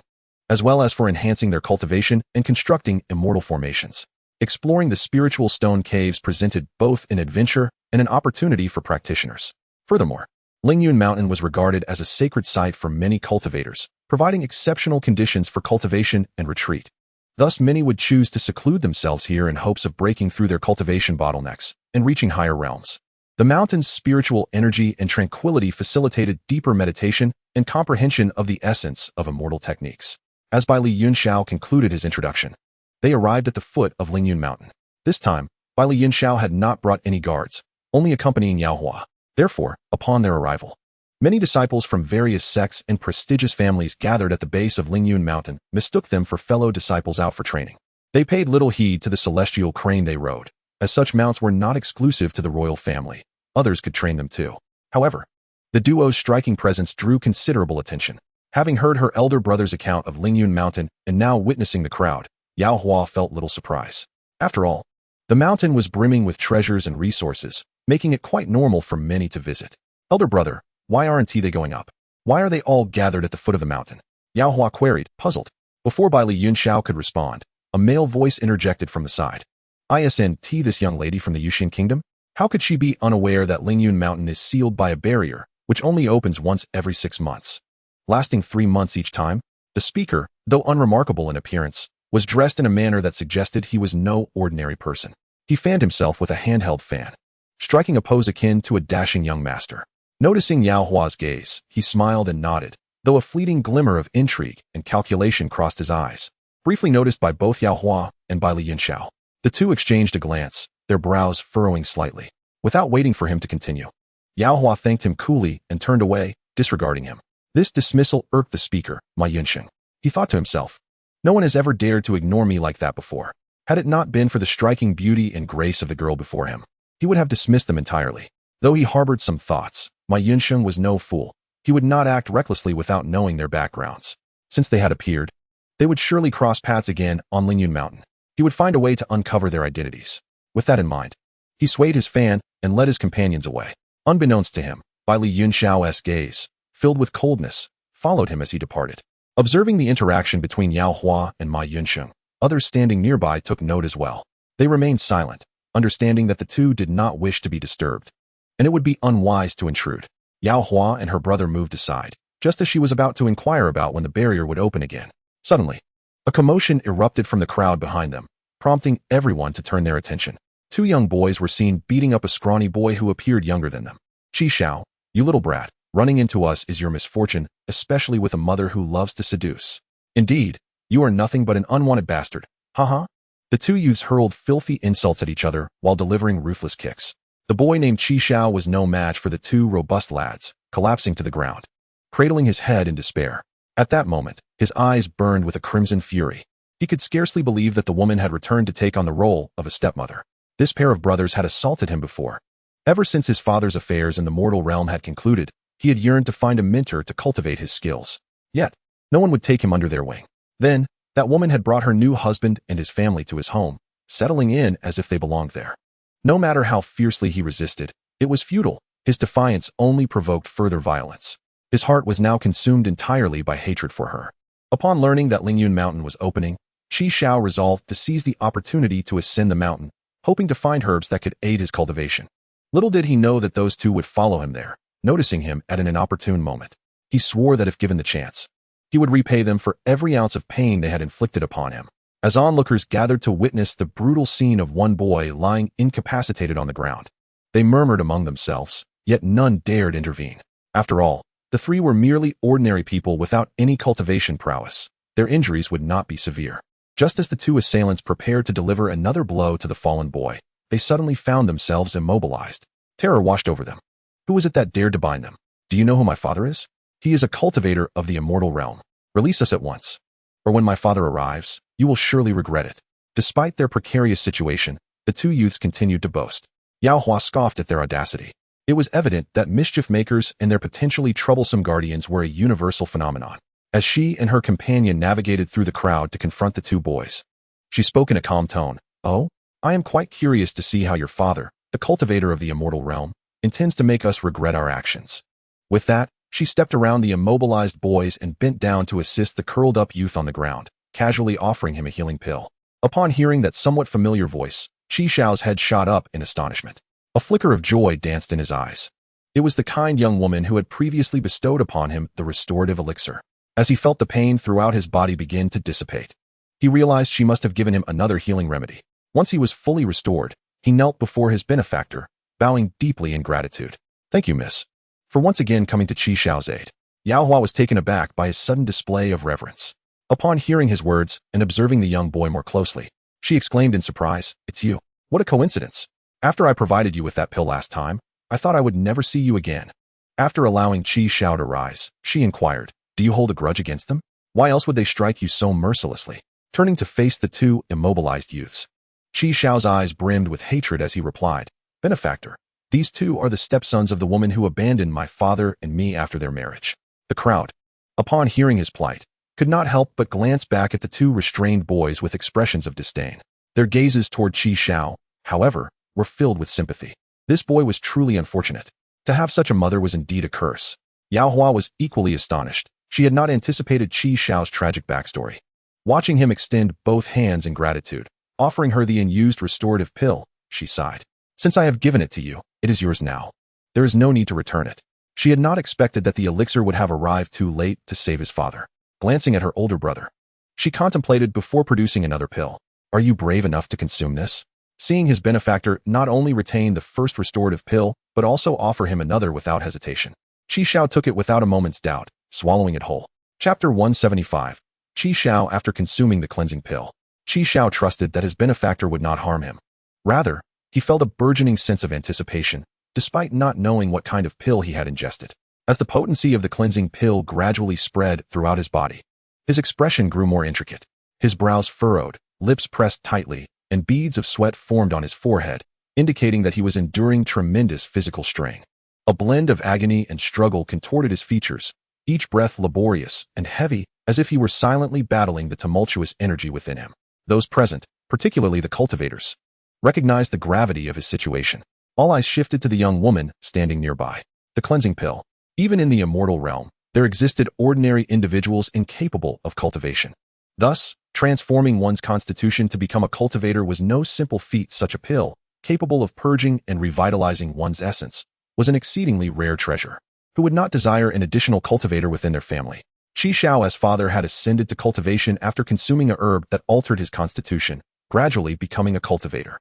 as well as for enhancing their cultivation and constructing immortal formations. Exploring the spiritual stone caves presented both an adventure and an opportunity for practitioners. Furthermore, Lingyun Mountain was regarded as a sacred site for many cultivators, providing exceptional conditions for cultivation and retreat. Thus, many would choose to seclude themselves here in hopes of breaking through their cultivation bottlenecks and reaching higher realms. The mountain's spiritual energy and tranquility facilitated deeper meditation and comprehension of the essence of immortal techniques. As Bai Li Yunxiao concluded his introduction, they arrived at the foot of Lingyun Mountain. This time, Bai Li Yunxiao had not brought any guards, only accompanying Yao Hua. Therefore, upon their arrival, many disciples from various sects and prestigious families gathered at the base of Lingyun Mountain mistook them for fellow disciples out for training. They paid little heed to the celestial crane they rode, as such mounts were not exclusive to the royal family. Others could train them too. However, the duo's striking presence drew considerable attention. Having heard her elder brother's account of Lingyun Mountain and now witnessing the crowd, Yao Hua felt little surprise. After all, the mountain was brimming with treasures and resources, making it quite normal for many to visit. Elder brother, why aren't they going up? Why are they all gathered at the foot of the mountain? Yao Hua queried, puzzled. Before Bai Li Yunxiao could respond, a male voice interjected from the side. Isn't this young lady from the Yuxian kingdom? How could she be unaware that Lingyun Mountain is sealed by a barrier, which only opens once every 6 months? Lasting 3 months each time, the speaker, though unremarkable in appearance, was dressed in a manner that suggested he was no ordinary person. He fanned himself with a handheld fan, striking a pose akin to a dashing young master. Noticing Yao Hua's gaze, he smiled and nodded, though a fleeting glimmer of intrigue and calculation crossed his eyes, briefly noticed by both Yao Hua and Bai Li Yunxiao. The two exchanged a glance, their brows furrowing slightly. Without waiting for him to continue, Yao Hua thanked him coolly and turned away, disregarding him. This dismissal irked the speaker, Ma Yunxiang. He thought to himself, no one has ever dared to ignore me like that before. Had it not been for the striking beauty and grace of the girl before him, he would have dismissed them entirely. Though he harbored some thoughts, Ma Yunxiang was no fool. He would not act recklessly without knowing their backgrounds. Since they had appeared, they would surely cross paths again on Lingyun Mountain. He would find a way to uncover their identities. With that in mind, he swayed his fan and led his companions away. Unbeknownst to him, Bai Li Yunxiao's gaze, filled with coldness, followed him as he departed. Observing the interaction between Yao Hua and Ma Yunxiang, others standing nearby took note as well. They remained silent, understanding that the two did not wish to be disturbed, and it would be unwise to intrude. Yao Hua and her brother moved aside, just as she was about to inquire about when the barrier would open again. Suddenly, a commotion erupted from the crowd behind them, prompting everyone to turn their attention. 2 young boys were seen beating up a scrawny boy who appeared younger than them. Qishao, you little brat, running into us is your misfortune, especially with a mother who loves to seduce. Indeed, you are nothing but an unwanted bastard. Haha. The 2 youths hurled filthy insults at each other while delivering ruthless kicks. The boy named Qishao was no match for the 2 robust lads, collapsing to the ground, cradling his head in despair. At that moment, his eyes burned with a crimson fury. He could scarcely believe that the woman had returned to take on the role of a stepmother. This pair of brothers had assaulted him before. Ever since his father's affairs in the mortal realm had concluded, he had yearned to find a mentor to cultivate his skills. Yet, no one would take him under their wing. Then, that woman had brought her new husband and his family to his home, settling in as if they belonged there. No matter how fiercely he resisted, it was futile. His defiance only provoked further violence. His heart was now consumed entirely by hatred for her. Upon learning that Lingyun Mountain was opening, Qishao resolved to seize the opportunity to ascend the mountain, hoping to find herbs that could aid his cultivation. Little did he know that those 2 would follow him there, noticing him at an inopportune moment. He swore that if given the chance, he would repay them for every ounce of pain they had inflicted upon him. As onlookers gathered to witness the brutal scene of one boy lying incapacitated on the ground, they murmured among themselves, yet none dared intervene. After all, the three were merely ordinary people without any cultivation prowess. Their injuries would not be severe. Just as the two assailants prepared to deliver another blow to the fallen boy, they suddenly found themselves immobilized. Terror washed over them. Who was it that dared to bind them? Do you know who my father is? He is a cultivator of the immortal realm. Release us at once, or when my father arrives, you will surely regret it. Despite their precarious situation, the two youths continued to boast. Yao Hua scoffed at their audacity. It was evident that mischief makers and their potentially troublesome guardians were a universal phenomenon. As she and her companion navigated through the crowd to confront the two boys, she spoke in a calm tone. Oh, I am quite curious to see how your father, the cultivator of the immortal realm, intends to make us regret our actions. With that, she stepped around the immobilized boys and bent down to assist the curled-up youth on the ground, casually offering him a healing pill. Upon hearing that somewhat familiar voice, Qi Xiao's head shot up in astonishment. A flicker of joy danced in his eyes. It was the kind young woman who had previously bestowed upon him the restorative elixir. As he felt the pain throughout his body begin to dissipate, he realized she must have given him another healing remedy. Once he was fully restored, he knelt before his benefactor, bowing deeply in gratitude. Thank you, miss, for once again coming to Qi Xiao's aid. Yao Hua was taken aback by his sudden display of reverence. Upon hearing his words and observing the young boy more closely, she exclaimed in surprise, "It's you. What a coincidence. After I provided you with that pill last time, I thought I would never see you again." After allowing Qi Xiao to rise, she inquired, "Do you hold a grudge against them? Why else would they strike you so mercilessly?" Turning to face the two immobilized youths, Qi Xiao's eyes brimmed with hatred as he replied, "Benefactor, these two are the stepsons of the woman who abandoned my father and me after their marriage." The crowd, upon hearing his plight, could not help but glance back at the two restrained boys with expressions of disdain. Their gazes toward Qi Xiao, however, were filled with sympathy. This boy was truly unfortunate. To have such a mother was indeed a curse. Yao Hua was equally astonished. She had not anticipated Qi Xiao's tragic backstory. Watching him extend both hands in gratitude, offering her the unused restorative pill, she sighed. "Since I have given it to you, it is yours now. There is no need to return it." She had not expected that the elixir would have arrived too late to save his father. Glancing at her older brother, she contemplated before producing another pill. "Are you brave enough to consume this?" Seeing his benefactor not only retain the first restorative pill, but also offer him another without hesitation, Qi Xiao took it without a moment's doubt, swallowing it whole. Chapter 175. Qi Xiao after consuming the cleansing pill. Qi Xiao trusted that his benefactor would not harm him. Rather, he felt a burgeoning sense of anticipation, despite not knowing what kind of pill he had ingested. As the potency of the cleansing pill gradually spread throughout his body, his expression grew more intricate. His brows furrowed, lips pressed tightly, and beads of sweat formed on his forehead, indicating that he was enduring tremendous physical strain. A blend of agony and struggle contorted his features, each breath laborious and heavy, as if he were silently battling the tumultuous energy within him. Those present, particularly the cultivators, recognized the gravity of his situation. All eyes shifted to the young woman standing nearby. The cleansing pill. Even in the immortal realm, there existed ordinary individuals incapable of cultivation. Thus, transforming one's constitution to become a cultivator was no simple feat. Such a pill, capable of purging and revitalizing one's essence, was an exceedingly rare treasure. Who would not desire an additional cultivator within their family? Qi Xiao's father had ascended to cultivation after consuming a herb that altered his constitution, gradually becoming a cultivator.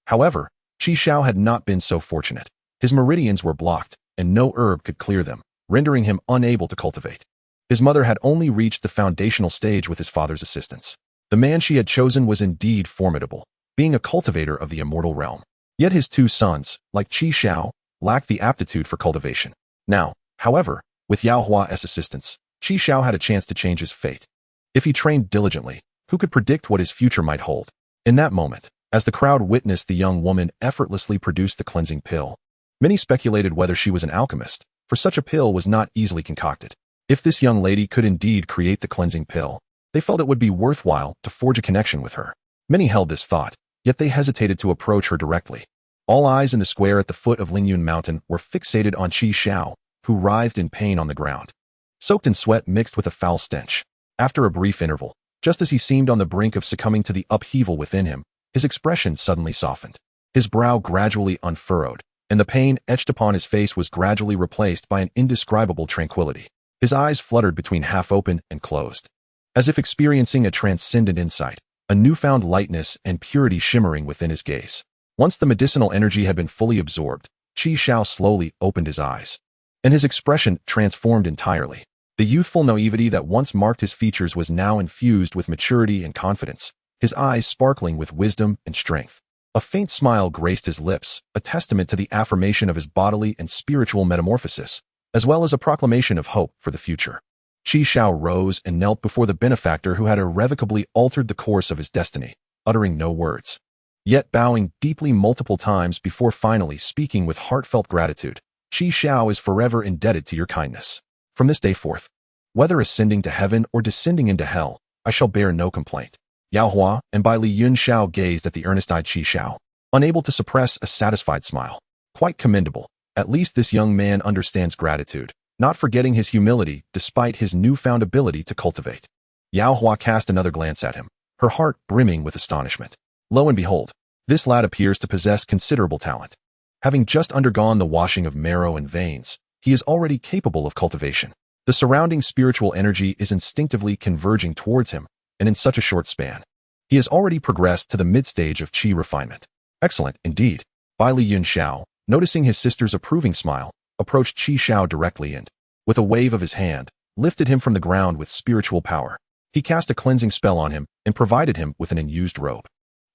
However, Qi Xiao had not been so fortunate. His meridians were blocked, and no herb could clear them, rendering him unable to cultivate. His mother had only reached the foundational stage with his father's assistance. The man she had chosen was indeed formidable, being a cultivator of the immortal realm. Yet his two sons, like Qi Xiao, lacked the aptitude for cultivation. Now, however, with Yao Hua's assistance, Qi Xiao had a chance to change his fate. If he trained diligently, who could predict what his future might hold? In that moment, as the crowd witnessed the young woman effortlessly produce the cleansing pill, many speculated whether she was an alchemist, for such a pill was not easily concocted. If this young lady could indeed create the cleansing pill, they felt it would be worthwhile to forge a connection with her. Many held this thought, yet they hesitated to approach her directly. All eyes in the square at the foot of Lingyun Mountain were fixated on Qi Xiao, who writhed in pain on the ground, soaked in sweat mixed with a foul stench. After a brief interval, just as he seemed on the brink of succumbing to the upheaval within him, his expression suddenly softened. His brow gradually unfurrowed, and the pain etched upon his face was gradually replaced by an indescribable tranquility. His eyes fluttered between half-open and closed, as if experiencing a transcendent insight, a newfound lightness and purity shimmering within his gaze. Once the medicinal energy had been fully absorbed, Xiao slowly opened his eyes, and his expression transformed entirely. The youthful naivety that once marked his features was now infused with maturity and confidence, his eyes sparkling with wisdom and strength. A faint smile graced his lips, a testament to the affirmation of his bodily and spiritual metamorphosis, as well as a proclamation of hope for the future. Xiao rose and knelt before the benefactor who had irrevocably altered the course of his destiny, uttering no words, yet bowing deeply multiple times before finally speaking with heartfelt gratitude. Xiao is forever indebted to your kindness. From this day forth, whether ascending to heaven or descending into hell, I shall bear no complaint. Yao Hua and Bai Li Yunxiao gazed at the earnest-eyed Xiao, unable to suppress a satisfied smile. Quite commendable. At least this young man understands gratitude, not forgetting his humility despite his newfound ability to cultivate. Yao Hua cast another glance at him, her heart brimming with astonishment. Lo and behold, this lad appears to possess considerable talent. Having just undergone the washing of marrow and veins, he is already capable of cultivation. The surrounding spiritual energy is instinctively converging towards him, and in such a short span, he has already progressed to the mid-stage of qi refinement. Excellent, indeed. Bai Li Yunxiao, noticing his sister's approving smile, approached Xiao directly and, with a wave of his hand, lifted him from the ground with spiritual power. He cast a cleansing spell on him and provided him with an unused robe.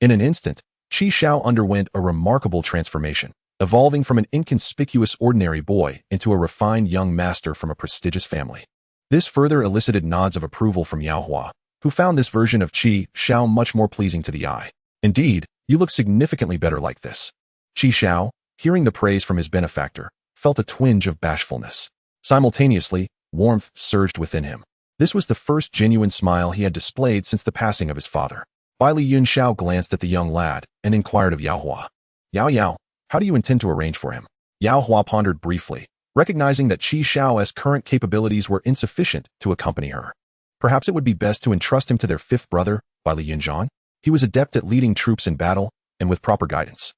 In an instant, Xiao underwent a remarkable transformation, evolving from an inconspicuous ordinary boy into a refined young master from a prestigious family. This further elicited nods of approval from Yao Hua, who found this version of Xiao much more pleasing to the eye. Indeed, you look significantly better like this. Xiao, hearing the praise from his benefactor, felt a twinge of bashfulness. Simultaneously, warmth surged within him. This was the first genuine smile he had displayed since the passing of his father. Bai Li Yunxiao glanced at the young lad and inquired of Yao Hua. Yao, how do you intend to arrange for him? Yao Hua pondered briefly, recognizing that Xiao's current capabilities were insufficient to accompany her. Perhaps it would be best to entrust him to their fifth brother, Bai Li Yunxian. He was adept at leading troops in battle, and with proper guidance,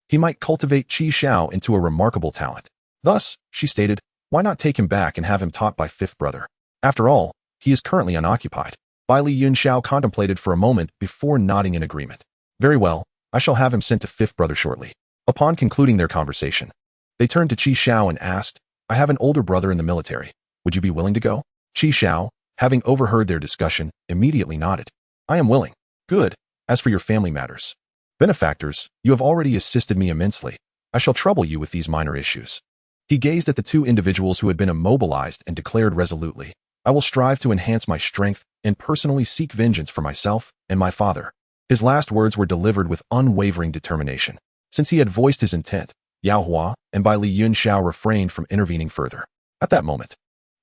he might cultivate Xiao into a remarkable talent. Thus, she stated, why not take him back and have him taught by fifth brother? After all, he is currently unoccupied. Bai Li Yunxiao contemplated for a moment before nodding in agreement. Very well, I shall have him sent to fifth brother shortly. Upon concluding their conversation, they turned to Xiao and asked, I have an older brother in the military. Would you be willing to go? Xiao, having overheard their discussion, immediately nodded. I am willing. Good. As for your family matters, benefactors, you have already assisted me immensely. I shall trouble you with these minor issues. He gazed at the two individuals who had been immobilized and declared resolutely, I will strive to enhance my strength and personally seek vengeance for myself and my father. His last words were delivered with unwavering determination. Since he had voiced his intent, Yao Hua and Bai Li Yunxiao refrained from intervening further. At that moment,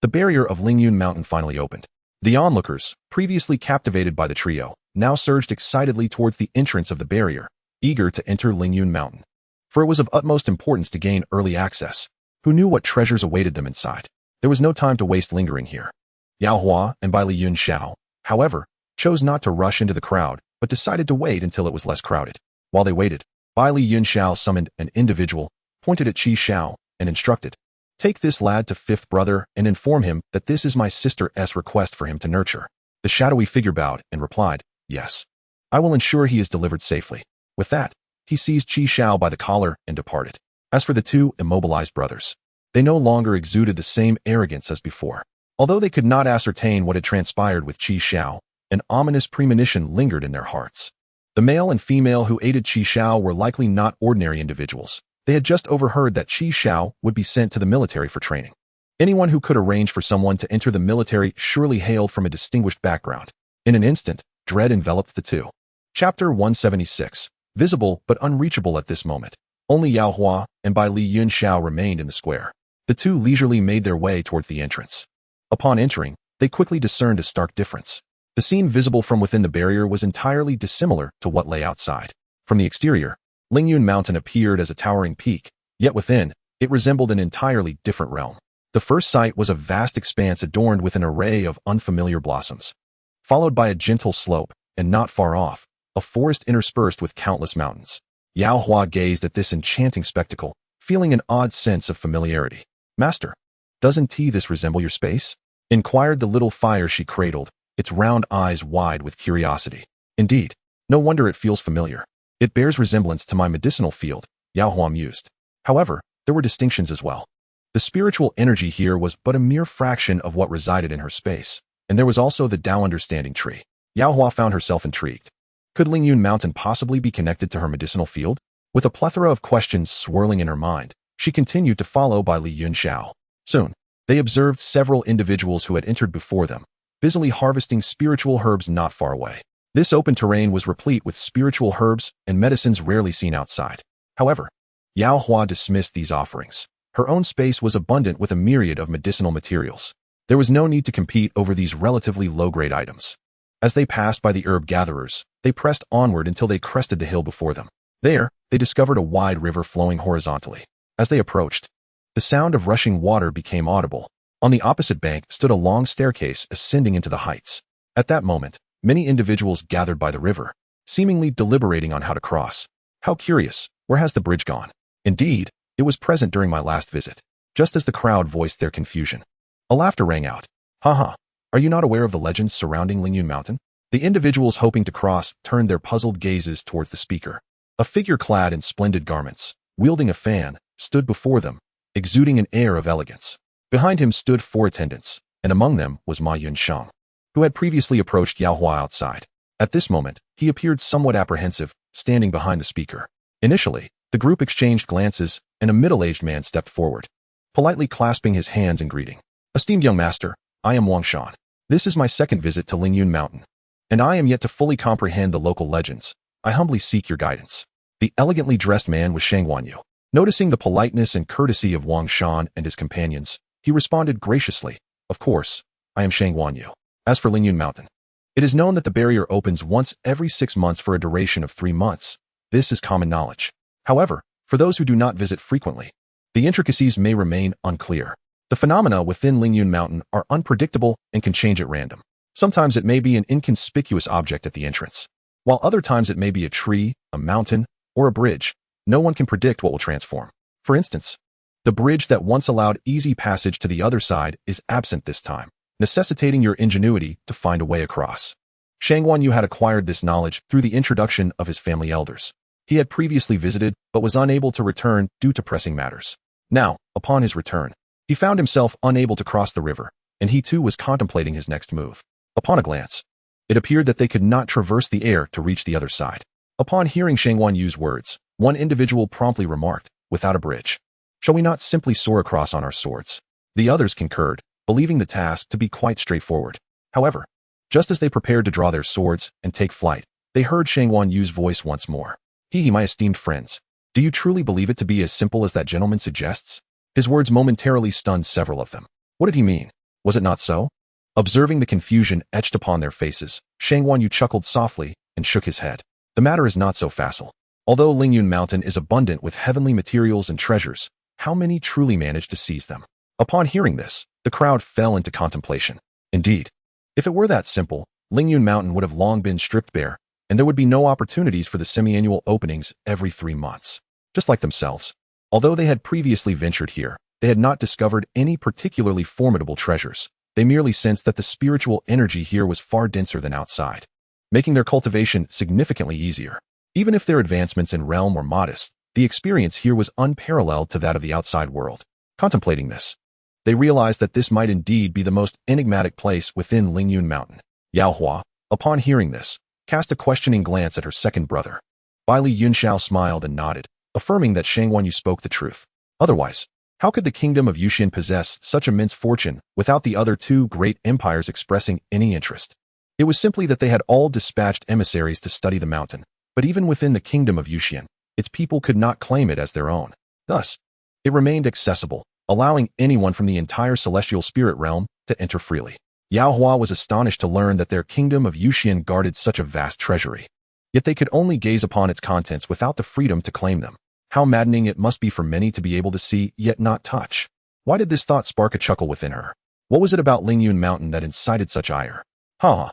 the barrier of Lingyun Mountain finally opened. The onlookers, previously captivated by the trio, now surged excitedly towards the entrance of the barrier, eager to enter Lingyun Mountain. For it was of utmost importance to gain early access. Who knew what treasures awaited them inside? There was no time to waste lingering here. Yao Hua and Bai Li Yunxiao, however, chose not to rush into the crowd, but decided to wait until it was less crowded. While they waited, Bai Li Yunxiao summoned an individual, pointed at Xiao, and instructed, take this lad to fifth brother and inform him that this is my sister's request for him to nurture. The shadowy figure bowed and replied, yes. I will ensure he is delivered safely. With that, he seized Xiao by the collar and departed. As for the two immobilized brothers, they no longer exuded the same arrogance as before. Although they could not ascertain what had transpired with Xiao, an ominous premonition lingered in their hearts. The male and female who aided Xiao were likely not ordinary individuals. They had just overheard that Xiao would be sent to the military for training. Anyone who could arrange for someone to enter the military surely hailed from a distinguished background. In an instant, dread enveloped the two. Chapter 176. Visible but unreachable at this moment, only Yao Hua and Bai Li Yunxiao remained in the square. The two leisurely made their way towards the entrance. Upon entering, they quickly discerned a stark difference. The scene visible from within the barrier was entirely dissimilar to what lay outside. From the exterior, Lingyun Mountain appeared as a towering peak, yet within, it resembled an entirely different realm. The first sight was a vast expanse adorned with an array of unfamiliar blossoms, followed by a gentle slope, and not far off, a forest interspersed with countless mountains. Yao Hua gazed at this enchanting spectacle, feeling an odd sense of familiarity. Master, doesn't this resemble your space? inquired the little fire she cradled, its round eyes wide with curiosity. Indeed, no wonder it feels familiar. It bears resemblance to my medicinal field, Yao Hua mused. However, there were distinctions as well. The spiritual energy here was but a mere fraction of what resided in her space, and there was also the Tao understanding tree. Yao Hua found herself intrigued. Could Lingyun Mountain possibly be connected to her medicinal field? With a plethora of questions swirling in her mind, she continued to follow by Li Yunxiao. Soon, they observed several individuals who had entered before them, busily harvesting spiritual herbs not far away. This open terrain was replete with spiritual herbs and medicines rarely seen outside. However, Yao Hua dismissed these offerings. Her own space was abundant with a myriad of medicinal materials. There was no need to compete over these relatively low-grade items. As they passed by the herb gatherers, they pressed onward until they crested the hill before them. There, they discovered a wide river flowing horizontally. As they approached, the sound of rushing water became audible. On the opposite bank stood a long staircase ascending into the heights. At that moment, many individuals gathered by the river, seemingly deliberating on how to cross. How curious, where has the bridge gone? Indeed, it was present during my last visit. Just as the crowd voiced their confusion, a laughter rang out. Haha, are you not aware of the legends surrounding Lingyun Mountain? The individuals hoping to cross turned their puzzled gazes towards the speaker. A figure clad in splendid garments, wielding a fan, stood before them, exuding an air of elegance. Behind him stood 4 attendants, and among them was Ma Yunxiang, who had previously approached Yao Hua outside. At this moment, he appeared somewhat apprehensive, standing behind the speaker. Initially, the group exchanged glances, and a middle-aged man stepped forward, politely clasping his hands in greeting. Esteemed young master, I am Wang Shan. This is my second visit to Lingyun Mountain, and I am yet to fully comprehend the local legends. I humbly seek your guidance. The elegantly dressed man was Shang Wanyu. Noticing the politeness and courtesy of Wang Shan and his companions, he responded graciously, Of course, I am Shang Wanyu. As for Lingyun Mountain, it is known that the barrier opens once every 6 months for a duration of 3 months. This is common knowledge. However, for those who do not visit frequently, the intricacies may remain unclear. The phenomena within Lingyun Mountain are unpredictable and can change at random. Sometimes it may be an inconspicuous object at the entrance, while other times it may be a tree, a mountain, or a bridge. No one can predict what will transform. For instance, the bridge that once allowed easy passage to the other side is absent this time, necessitating your ingenuity to find a way across. Shang Wanyu had acquired this knowledge through the introduction of his family elders. He had previously visited, but was unable to return due to pressing matters. Now, upon his return, he found himself unable to cross the river, and he too was contemplating his next move. Upon a glance, it appeared that they could not traverse the air to reach the other side. Upon hearing Shang Wanyu's words, one individual promptly remarked, Without a bridge, shall we not simply soar across on our swords? The others concurred, believing the task to be quite straightforward. However, just as they prepared to draw their swords and take flight, they heard Shang Wanyu's voice once more. My esteemed friends, do you truly believe it to be as simple as that gentleman suggests? His words momentarily stunned several of them. What did he mean? Was it not so? Observing the confusion etched upon their faces, Shang Wanyu chuckled softly and shook his head. The matter is not so facile. Although Lingyun Mountain is abundant with heavenly materials and treasures, how many truly manage to seize them? Upon hearing this, the crowd fell into contemplation. Indeed, if it were that simple, Lingyun Mountain would have long been stripped bare, and there would be no opportunities for the semi-annual openings every 3 months. Just like themselves, although they had previously ventured here, they had not discovered any particularly formidable treasures. They merely sensed that the spiritual energy here was far denser than outside, making their cultivation significantly easier. Even if their advancements in realm were modest, the experience here was unparalleled to that of the outside world. Contemplating this, they realized that this might indeed be the most enigmatic place within Lingyun Mountain. Yao Hua, upon hearing this, cast a questioning glance at her second brother. Li Yunxiao smiled and nodded, affirming that Shang Wanyu spoke the truth. Otherwise, how could the kingdom of Yuxian possess such immense fortune without the other 2 great empires expressing any interest? It was simply that they had all dispatched emissaries to study the mountain, but even within the kingdom of Yuxian, its people could not claim it as their own. Thus, it remained accessible, allowing anyone from the entire celestial spirit realm to enter freely. Yao Hua was astonished to learn that their kingdom of Yuxian guarded such a vast treasury. Yet they could only gaze upon its contents without the freedom to claim them. How maddening it must be for many to be able to see yet not touch. Why did this thought spark a chuckle within her? What was it about Lingyun Mountain that incited such ire? Yao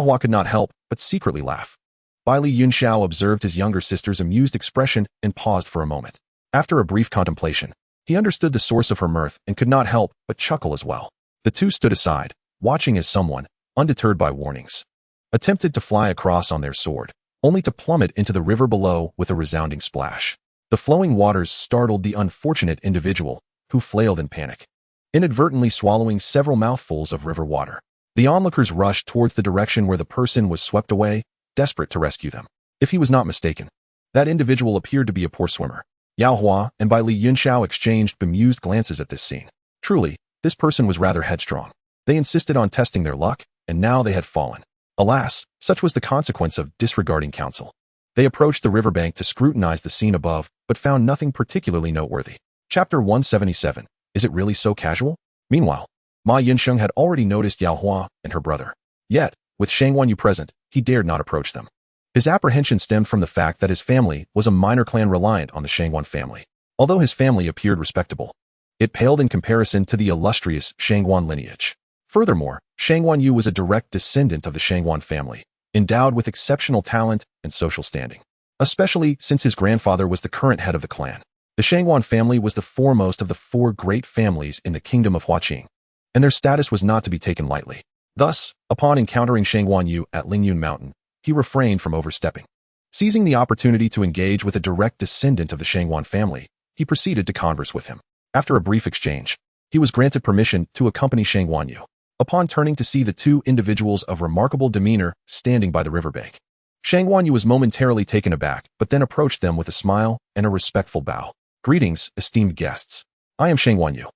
Hua could not help but secretly laugh. Li Yunxiao observed his younger sister's amused expression and paused for a moment. After a brief contemplation, he understood the source of her mirth and could not help but chuckle as well. The 2 stood aside, watching as someone, undeterred by warnings, attempted to fly across on their sword, only to plummet into the river below with a resounding splash. The flowing waters startled the unfortunate individual, who flailed in panic, inadvertently swallowing several mouthfuls of river water. The onlookers rushed towards the direction where the person was swept away, desperate to rescue them. If he was not mistaken, that individual appeared to be a poor swimmer. Yao Hua and Bai Li Yunxiao exchanged bemused glances at this scene. Truly, this person was rather headstrong. They insisted on testing their luck, and now they had fallen. Alas, such was the consequence of disregarding counsel. They approached the riverbank to scrutinize the scene above, but found nothing particularly noteworthy. Chapter 177. Is it really so casual? Meanwhile, Ma Yinsheng had already noticed Yao Hua and her brother. Yet, with Shang Wanyu present, he dared not approach them. His apprehension stemmed from the fact that his family was a minor clan reliant on the Shangwan family. Although his family appeared respectable, it paled in comparison to the illustrious Shangwan lineage. Furthermore, Shang Wanyu was a direct descendant of the Shangwan family, endowed with exceptional talent and social standing, especially since his grandfather was the current head of the clan. The Shangwan family was the foremost of the 4 great families in the kingdom of Huaqing, and their status was not to be taken lightly. Thus, upon encountering Shang Wanyu at Lingyun Mountain, he refrained from overstepping. Seizing the opportunity to engage with a direct descendant of the Shangwan family, he proceeded to converse with him. After a brief exchange, he was granted permission to accompany Shang Wanyu. Upon turning to see the 2 individuals of remarkable demeanor standing by the riverbank, Shang Wanyu was momentarily taken aback, but then approached them with a smile and a respectful bow. Greetings, esteemed guests. I am Shang Wanyu.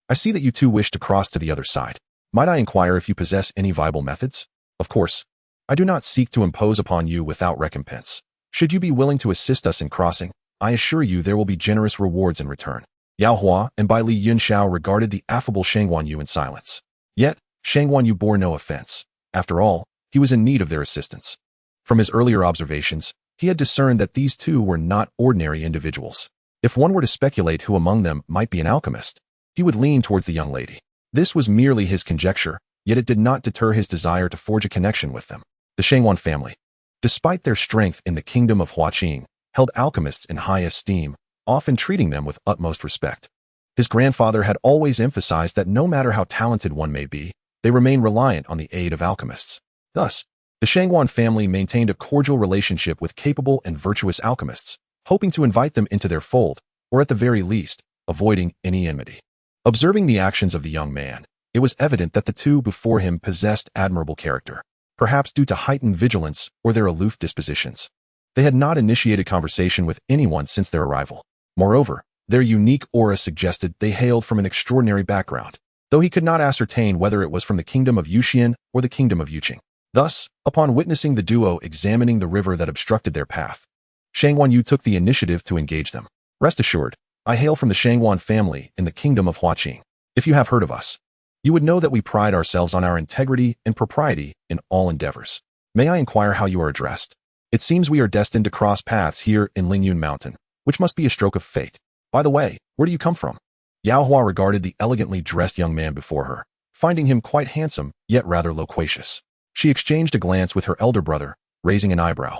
I see that you 2 wish to cross to the other side. Might I inquire if you possess any viable methods? Of course, I do not seek to impose upon you without recompense. Should you be willing to assist us in crossing, I assure you there will be generous rewards in return. Yao Hua and Bai Li Yunxiao regarded the affable Shang Wanyu in silence. Yet, Shang Wanyu bore no offense. After all, he was in need of their assistance. From his earlier observations, he had discerned that these 2 were not ordinary individuals. If one were to speculate who among them might be an alchemist, he would lean towards the young lady. This was merely his conjecture, yet it did not deter his desire to forge a connection with them. The Shangwan family, despite their strength in the kingdom of Huaqing, held alchemists in high esteem, often treating them with utmost respect. His grandfather had always emphasized that no matter how talented one may be, they remain reliant on the aid of alchemists. Thus, the Shangwan family maintained a cordial relationship with capable and virtuous alchemists, hoping to invite them into their fold, or at the very least, avoiding any enmity. Observing the actions of the young man, it was evident that the 2 before him possessed admirable character, perhaps due to heightened vigilance or their aloof dispositions. They had not initiated conversation with anyone since their arrival. Moreover, their unique aura suggested they hailed from an extraordinary background, though he could not ascertain whether it was from the kingdom of Yuxian or the kingdom of Yuqing. Thus, upon witnessing the duo examining the river that obstructed their path, Shang Wanyu took the initiative to engage them. Rest assured, I hail from the Shangwan family in the kingdom of Huaqing. If you have heard of us, you would know that we pride ourselves on our integrity and propriety in all endeavors. May I inquire how you are addressed? It seems we are destined to cross paths here in Lingyun Mountain, which must be a stroke of fate. By the way, where do you come from? Yao Hua regarded the elegantly dressed young man before her, finding him quite handsome, yet rather loquacious. She exchanged a glance with her elder brother, raising an eyebrow.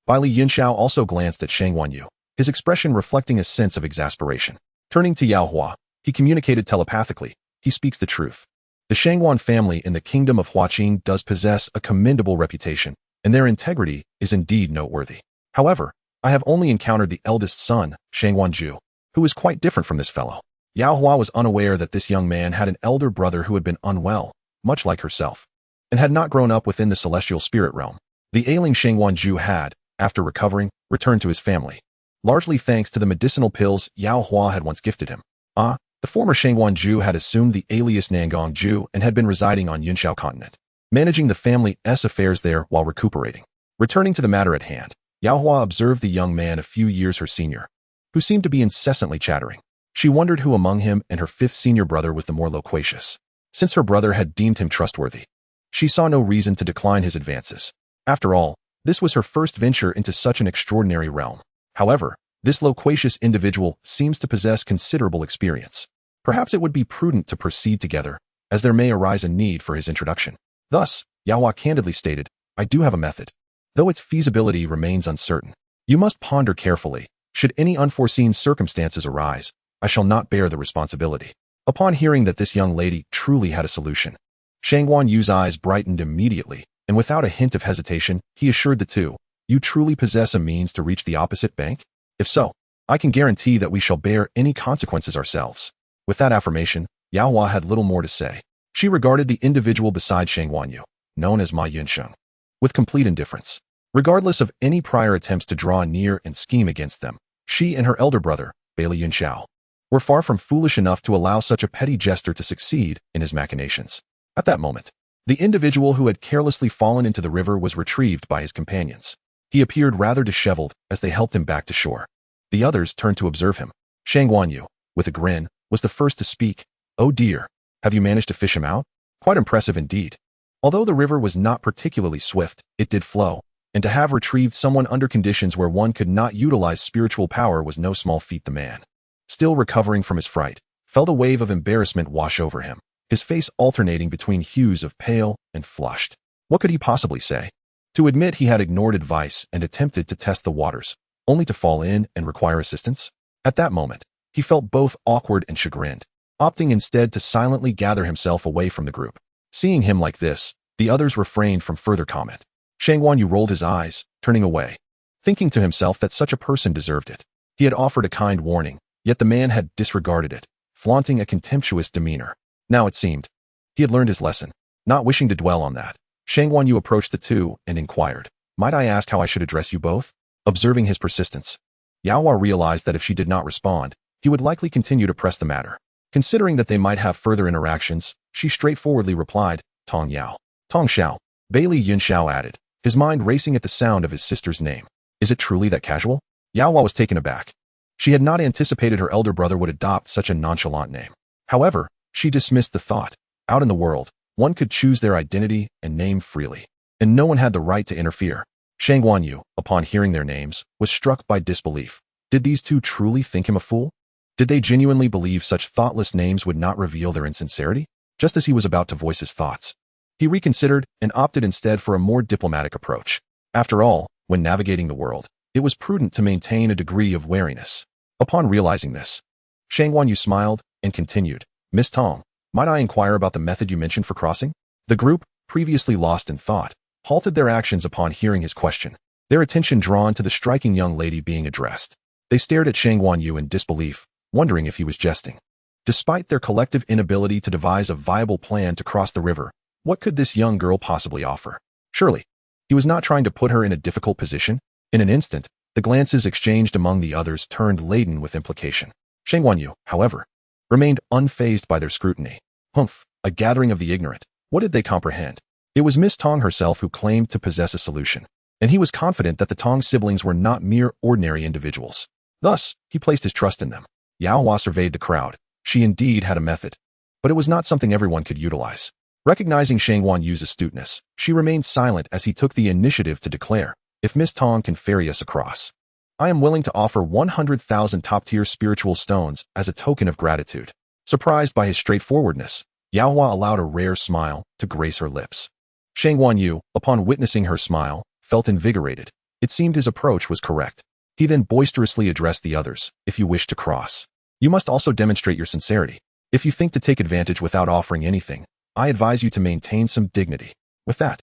Bai Li Yunxiao also glanced at Shang Wanyu, his expression reflecting a sense of exasperation. Turning to Yao Hua, he communicated telepathically. He speaks the truth. The Shangwan family in the kingdom of Huaqing does possess a commendable reputation, and their integrity is indeed noteworthy. However, I have only encountered the eldest son, Shangwanju, who is quite different from this fellow. Yao Hua was unaware that this young man had an elder brother who had been unwell, much like herself, and had not grown up within the celestial spirit realm. The ailing Shangwanju had, after recovering, returned to his family, largely thanks to the medicinal pills Yao Hua had once gifted him. The former Shangwanju had assumed the alias Nangongju and had been residing on Yunxiao Continent, managing the family's affairs there while recuperating. Returning to the matter at hand, Yao Hua observed the young man a few years her senior, who seemed to be incessantly chattering. She wondered who among him and her 5th senior brother was the more loquacious. Since her brother had deemed him trustworthy, she saw no reason to decline his advances. After all, this was her first venture into such an extraordinary realm. However, this loquacious individual seems to possess considerable experience. Perhaps it would be prudent to proceed together, as there may arise a need for his introduction. Thus, Yao Hua candidly stated, I do have a method, though its feasibility remains uncertain. You must ponder carefully. Should any unforeseen circumstances arise, I shall not bear the responsibility. Upon hearing that this young lady truly had a solution, Shang Yu's eyes brightened immediately, and without a hint of hesitation, he assured the two, "You truly possess a means to reach the opposite bank? If so, I can guarantee that we shall bear any consequences ourselves." With that affirmation, Yao Hua had little more to say. She regarded the individual beside Shang Yu, known as Ma Yunxiang, with complete indifference. Regardless of any prior attempts to draw near and scheme against them, she and her elder brother, Bailey Yunxiao, were far from foolish enough to allow such a petty jester to succeed in his machinations. At that moment, the individual who had carelessly fallen into the river was retrieved by his companions. He appeared rather disheveled as they helped him back to shore. The others turned to observe him. Shang Yu, with a grin, was the first to speak. "Oh dear, have you managed to fish him out? Quite impressive indeed." Although the river was not particularly swift, it did flow, and to have retrieved someone under conditions where one could not utilize spiritual power was no small feat. The man, still recovering from his fright, felt a wave of embarrassment wash over him, his face alternating between hues of pale and flushed. What could he possibly say? To admit he had ignored advice and attempted to test the waters, only to fall in and require assistance? At that moment, he felt both awkward and chagrined, opting instead to silently gather himself away from the group. Seeing him like this, the others refrained from further comment. Shang Yu rolled his eyes, turning away, thinking to himself that such a person deserved it. He had offered a kind warning, yet the man had disregarded it, flaunting a contemptuous demeanor. Now it seemed he had learned his lesson. Not wishing to dwell on that, Shang Yu approached the two and inquired, "Might I ask how I should address you both?" Observing his persistence, Yao Hua realized that if she did not respond, he would likely continue to press the matter. Considering that they might have further interactions, she straightforwardly replied, "Tong Yao." "Tong Xiao," Bailey Yunxiao added, his mind racing at the sound of his sister's name. Is it truly that casual? Yao Hua was taken aback. She had not anticipated her elder brother would adopt such a nonchalant name. However, she dismissed the thought. Out in the world, one could choose their identity and name freely, and no one had the right to interfere. Shang Yu, upon hearing their names, was struck by disbelief. Did these two truly think him a fool? Did they genuinely believe such thoughtless names would not reveal their insincerity? Just as he was about to voice his thoughts, he reconsidered and opted instead for a more diplomatic approach. After all, when navigating the world, it was prudent to maintain a degree of wariness. Upon realizing this, Shang Yu smiled and continued, "Miss Tong, might I inquire about the method you mentioned for crossing?" The group, previously lost in thought, halted their actions upon hearing his question, their attention drawn to the striking young lady being addressed. They stared at Shang Yu in disbelief, wondering if he was jesting. Despite their collective inability to devise a viable plan to cross the river, what could this young girl possibly offer? Surely, he was not trying to put her in a difficult position. In an instant, the glances exchanged among the others turned laden with implication. Shang Yu, however, remained unfazed by their scrutiny. Humph, a gathering of the ignorant. What did they comprehend? It was Miss Tong herself who claimed to possess a solution, and he was confident that the Tong siblings were not mere ordinary individuals. Thus, he placed his trust in them. Yao Hua surveyed the crowd. She indeed had a method, but it was not something everyone could utilize. Recognizing Shang Yu's astuteness, she remained silent as he took the initiative to declare, "If Miss Tong can ferry us across, I am willing to offer 100,000 top-tier spiritual stones as a token of gratitude." Surprised by his straightforwardness, Yao Hua allowed a rare smile to grace her lips. Shang Yu, upon witnessing her smile, felt invigorated. It seemed his approach was correct. He then boisterously addressed the others, "If you wish to cross, you must also demonstrate your sincerity. If you think to take advantage without offering anything, I advise you to maintain some dignity." With that,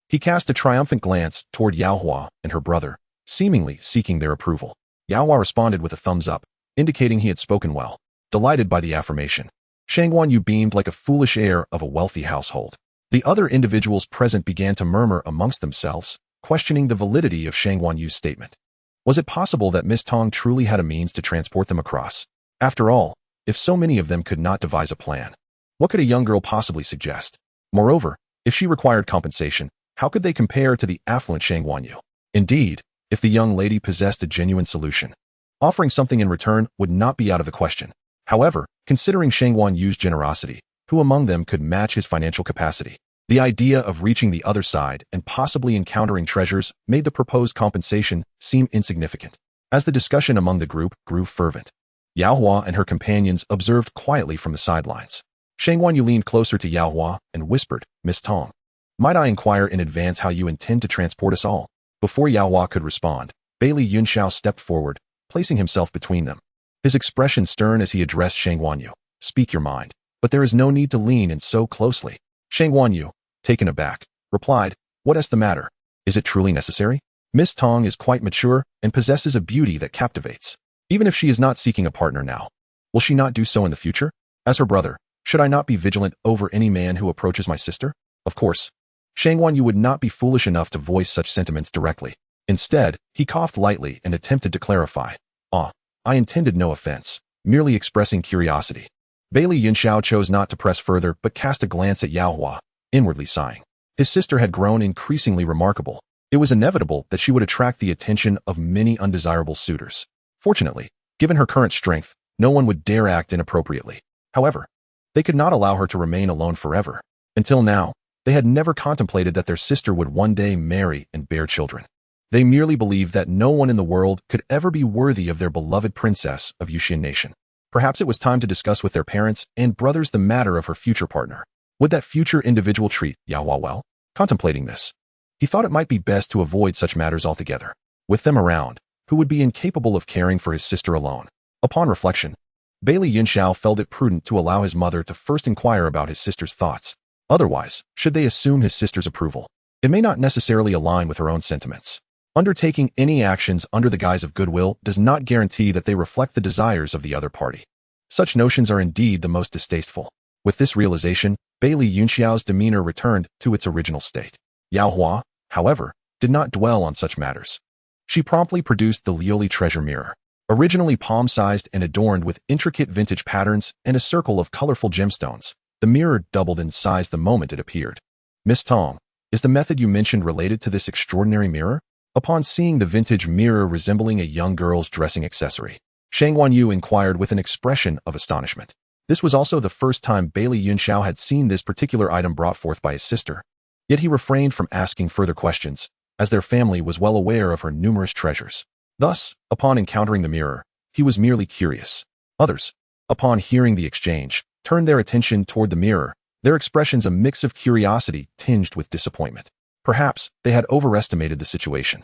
he cast a triumphant glance toward Yao Hua and her brother, seemingly seeking their approval. Yao Hua responded with a thumbs up, indicating he had spoken well. Delighted by the affirmation, Shang Yu beamed like a foolish heir of a wealthy household. The other individuals present began to murmur amongst themselves, questioning the validity of Shang Yu's statement. Was it possible that Miss Tong truly had a means to transport them across? After all, if so many of them could not devise a plan, what could a young girl possibly suggest? Moreover, if she required compensation, how could they compare to the affluent Shang Yu? Indeed, if the young lady possessed a genuine solution, offering something in return would not be out of the question. However, considering Shang Yu's generosity, who among them could match his financial capacity? The idea of reaching the other side and possibly encountering treasures made the proposed compensation seem insignificant. As the discussion among the group grew fervent, Yao Hua and her companions observed quietly from the sidelines. Shang Yu leaned closer to Yao Hua and whispered, "Miss Tong, might I inquire in advance how you intend to transport us all?" Before Yao Hua could respond, Bailey Yunxiao stepped forward, placing himself between them. His expression stern as he addressed Shang Yu. "Speak your mind, but there is no need to lean in so closely." Xianguan Yu, taken aback, replied, "What is the matter? Is it truly necessary? Miss Tong is quite mature and possesses a beauty that captivates. Even if she is not seeking a partner now, will she not do so in the future? As her brother, should I not be vigilant over any man who approaches my sister?" Of course, Xianguan Yu would not be foolish enough to voice such sentiments directly. Instead, he coughed lightly and attempted to clarify. I intended no offense, merely expressing curiosity." Bailey Yunxiao chose not to press further but cast a glance at Yao Hua, inwardly sighing. His sister had grown increasingly remarkable. It was inevitable that she would attract the attention of many undesirable suitors. Fortunately, given her current strength, no one would dare act inappropriately. However, they could not allow her to remain alone forever. Until now, they had never contemplated that their sister would one day marry and bear children. They merely believed that no one in the world could ever be worthy of their beloved princess of Yuxian nation. Perhaps it was time to discuss with their parents and brothers the matter of her future partner. Would that future individual treat Yao Hua well? Contemplating this, he thought it might be best to avoid such matters altogether. With them around, who would be incapable of caring for his sister alone? Upon reflection, Bailey Yunxiao felt it prudent to allow his mother to first inquire about his sister's thoughts. Otherwise, should they assume his sister's approval, it may not necessarily align with her own sentiments. Undertaking any actions under the guise of goodwill does not guarantee that they reflect the desires of the other party. Such notions are indeed the most distasteful. With this realization, Bailey Yunxiao's demeanor returned to its original state. Yao Hua, however, did not dwell on such matters. She promptly produced the Lioli treasure mirror. Originally palm-sized and adorned with intricate vintage patterns and a circle of colorful gemstones, the mirror doubled in size the moment it appeared. "Miss Tong, is the method you mentioned related to this extraordinary mirror?" Upon seeing the vintage mirror resembling a young girl's dressing accessory, Xianguan Yu inquired with an expression of astonishment. This was also the first time Bailey Yunxiao had seen this particular item brought forth by his sister. Yet he refrained from asking further questions, as their family was well aware of her numerous treasures. Thus, upon encountering the mirror, he was merely curious. Others, upon hearing the exchange, turned their attention toward the mirror, their expressions a mix of curiosity tinged with disappointment. Perhaps they had overestimated the situation.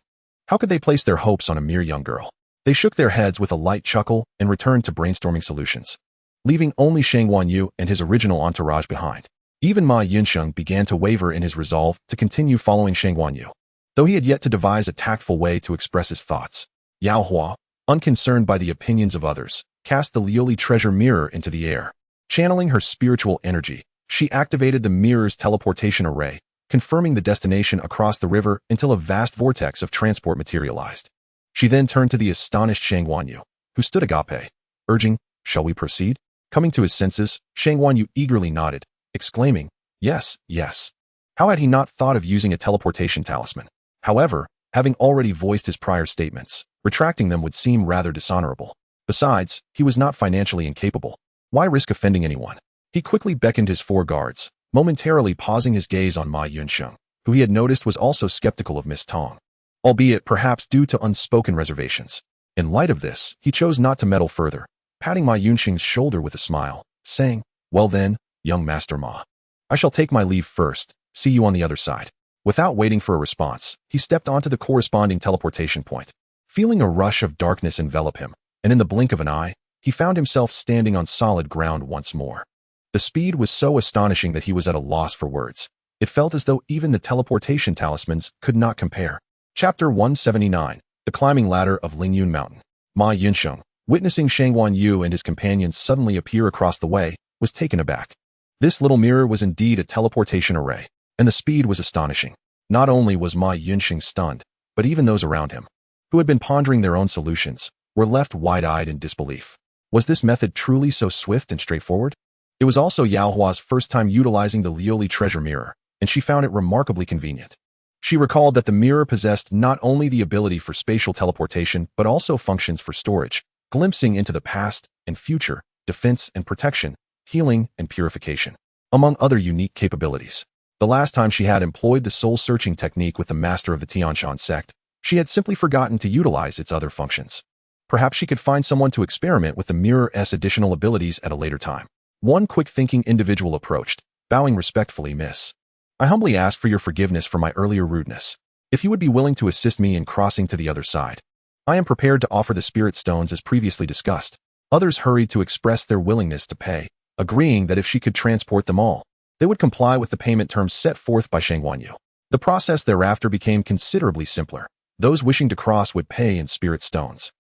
How could they place their hopes on a mere young girl? They shook their heads with a light chuckle and returned to brainstorming solutions, leaving only Xianguan Yu and his original entourage behind. Even Ma Yunxiang began to waver in his resolve to continue following Xianguan Yu, though he had yet to devise a tactful way to express his thoughts. Yao Hua, unconcerned by the opinions of others, cast the Lioli treasure mirror into the air. Channeling her spiritual energy, she activated the mirror's teleportation array, confirming the destination across the river until a vast vortex of transport materialized. She then turned to the astonished Xianguan Yu, who stood agape, urging, "Shall we proceed?" Coming to his senses, Xianguan Yu eagerly nodded, exclaiming, "Yes, yes." How had he not thought of using a teleportation talisman? However, having already voiced his prior statements, retracting them would seem rather dishonorable. Besides, he was not financially incapable. Why risk offending anyone? He quickly beckoned his 4 guards, momentarily pausing his gaze on Ma Yunxiang, who he had noticed was also skeptical of Miss Tong, albeit perhaps due to unspoken reservations. In light of this, he chose not to meddle further, patting Ma Yunxiang's shoulder with a smile, saying, "Well then, young Master Ma, I shall take my leave first, see you on the other side." Without waiting for a response, he stepped onto the corresponding teleportation point. Feeling a rush of darkness envelop him, and in the blink of an eye, he found himself standing on solid ground once more. The speed was so astonishing that he was at a loss for words. It felt as though even the teleportation talismans could not compare. Chapter 179, The Climbing Ladder of Lingyun Mountain. Ma Yunxiang, witnessing Xianguan Yu and his companions suddenly appear across the way, was taken aback. This little mirror was indeed a teleportation array, and the speed was astonishing. Not only was Ma Yunxiang stunned, but even those around him, who had been pondering their own solutions, were left wide-eyed in disbelief. Was this method truly so swift and straightforward? It was also Yao Hua's first time utilizing the Lioli treasure mirror, and she found it remarkably convenient. She recalled that the mirror possessed not only the ability for spatial teleportation but also functions for storage, glimpsing into the past and future, defense and protection, healing and purification, among other unique capabilities. The last time she had employed the soul-searching technique with the master of the Qingxuan Sect, she had simply forgotten to utilize its other functions. Perhaps she could find someone to experiment with the mirror's additional abilities at a later time. One quick-thinking individual approached, bowing respectfully. "Miss, I humbly ask for your forgiveness for my earlier rudeness. If you would be willing to assist me in crossing to the other side, I am prepared to offer the spirit stones as previously discussed." Others hurried to express their willingness to pay, agreeing that if she could transport them all, They would comply with the payment terms set forth by Qingxuan Yu. The process thereafter became considerably simpler. Those wishing to cross would pay in spirit stones,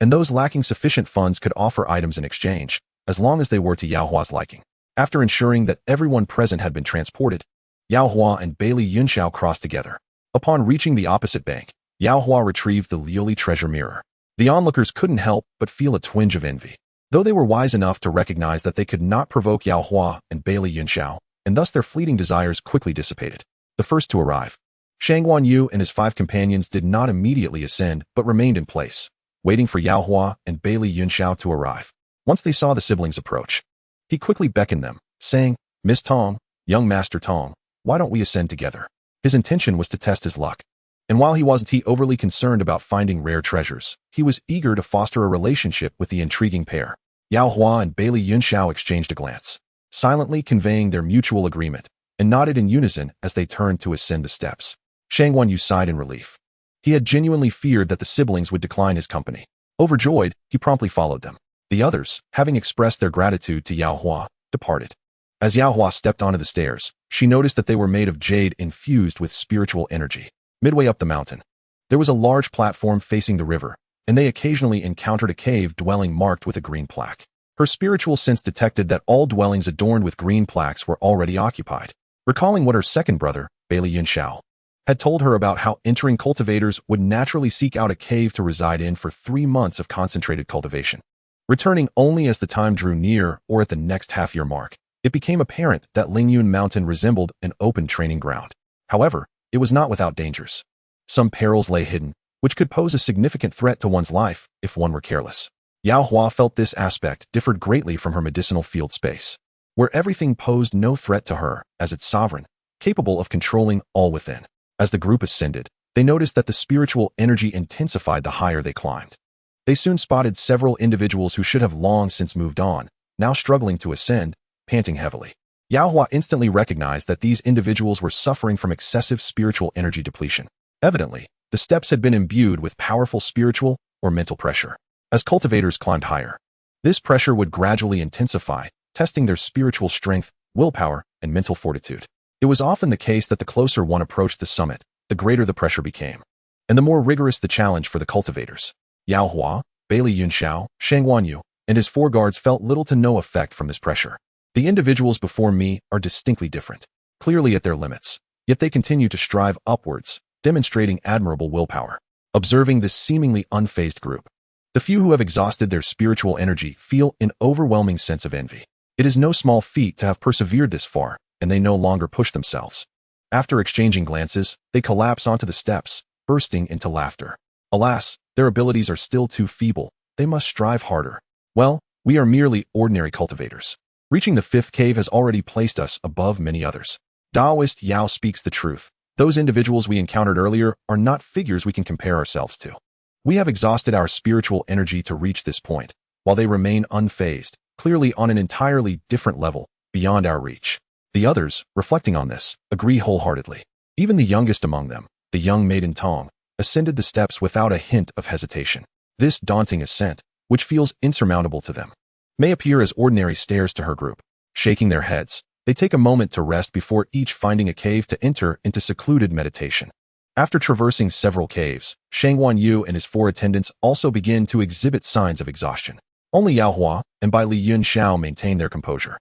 and those lacking sufficient funds could offer items in exchange, as long as they were to Yao Hua's liking. After ensuring that everyone present had been transported, Yao Hua and Bailey Yunxiao crossed together. Upon reaching the opposite bank, Yao Hua retrieved the Liuli treasure mirror. The onlookers couldn't help but feel a twinge of envy, though they were wise enough to recognize that they could not provoke Yao Hua and Bailey Yunxiao, and thus their fleeting desires quickly dissipated. The first to arrive, Qingxuan Yu and his 5 companions did not immediately ascend but remained in place, waiting for Yao Hua and Bailey Yunxiao to arrive. Once they saw the siblings approach, he quickly beckoned them, saying, "Miss Tong, young Master Tong, why don't we ascend together?" His intention was to test his luck, and while he wasn't overly concerned about finding rare treasures, he was eager to foster a relationship with the intriguing pair. Yao Hua and Bailey Yunxiao exchanged a glance, silently conveying their mutual agreement, and nodded in unison as they turned to ascend the steps. Qingxuan Yu sighed in relief. He had genuinely feared that the siblings would decline his company. Overjoyed, he promptly followed them. The others, having expressed their gratitude to Yao Hua, departed. As Yao Hua stepped onto the stairs, she noticed that they were made of jade infused with spiritual energy. Midway up the mountain, there was a large platform facing the river, and they occasionally encountered a cave dwelling marked with a green plaque. Her spiritual sense detected that all dwellings adorned with green plaques were already occupied. Recalling what her second brother, Bailey Yunxiao, had told her about how entering cultivators would naturally seek out a cave to reside in for 3 months of concentrated cultivation, returning only as the time drew near or at the next half-year mark, it became apparent that Lingyun Mountain resembled an open training ground. However, it was not without dangers. Some perils lay hidden, which could pose a significant threat to one's life if one were careless. Yao Hua felt this aspect differed greatly from her medicinal field space, where everything posed no threat to her as its sovereign, capable of controlling all within. As the group ascended, they noticed that the spiritual energy intensified the higher they climbed. They soon spotted several individuals who should have long since moved on, now struggling to ascend, panting heavily. Yao Hua instantly recognized that these individuals were suffering from excessive spiritual energy depletion. Evidently, the steps had been imbued with powerful spiritual or mental pressure. As cultivators climbed higher, this pressure would gradually intensify, testing their spiritual strength, willpower, and mental fortitude. It was often the case that the closer one approached the summit, the greater the pressure became, and the more rigorous the challenge for the cultivators. Yao Hua, Bailey Yunxiao, Qingxuan Yu, and his 4 guards felt little to no effect from this pressure. The individuals before me are distinctly different, clearly at their limits, yet they continue to strive upwards, demonstrating admirable willpower. Observing this seemingly unfazed group, the few who have exhausted their spiritual energy feel an overwhelming sense of envy. It is no small feat to have persevered this far, and they no longer push themselves. After exchanging glances, they collapse onto the steps, bursting into laughter. Alas, their abilities are still too feeble. They must strive harder. Well, we are merely ordinary cultivators. Reaching the 5th cave has already placed us above many others. Taoist Yao speaks the truth. Those individuals we encountered earlier are not figures we can compare ourselves to. We have exhausted our spiritual energy to reach this point, while they remain unfazed, clearly on an entirely different level, beyond our reach. The others, reflecting on this, agree wholeheartedly. Even the youngest among them, the young maiden Tong, ascended the steps without a hint of hesitation. This daunting ascent, which feels insurmountable to them, may appear as ordinary stairs to her group. Shaking their heads, they take a moment to rest before each finding a cave to enter into secluded meditation. After traversing several caves, Qingxuan Yu and his 4 attendants also begin to exhibit signs of exhaustion. Only Yao Hua and Bailey Yunxiao maintain their composure.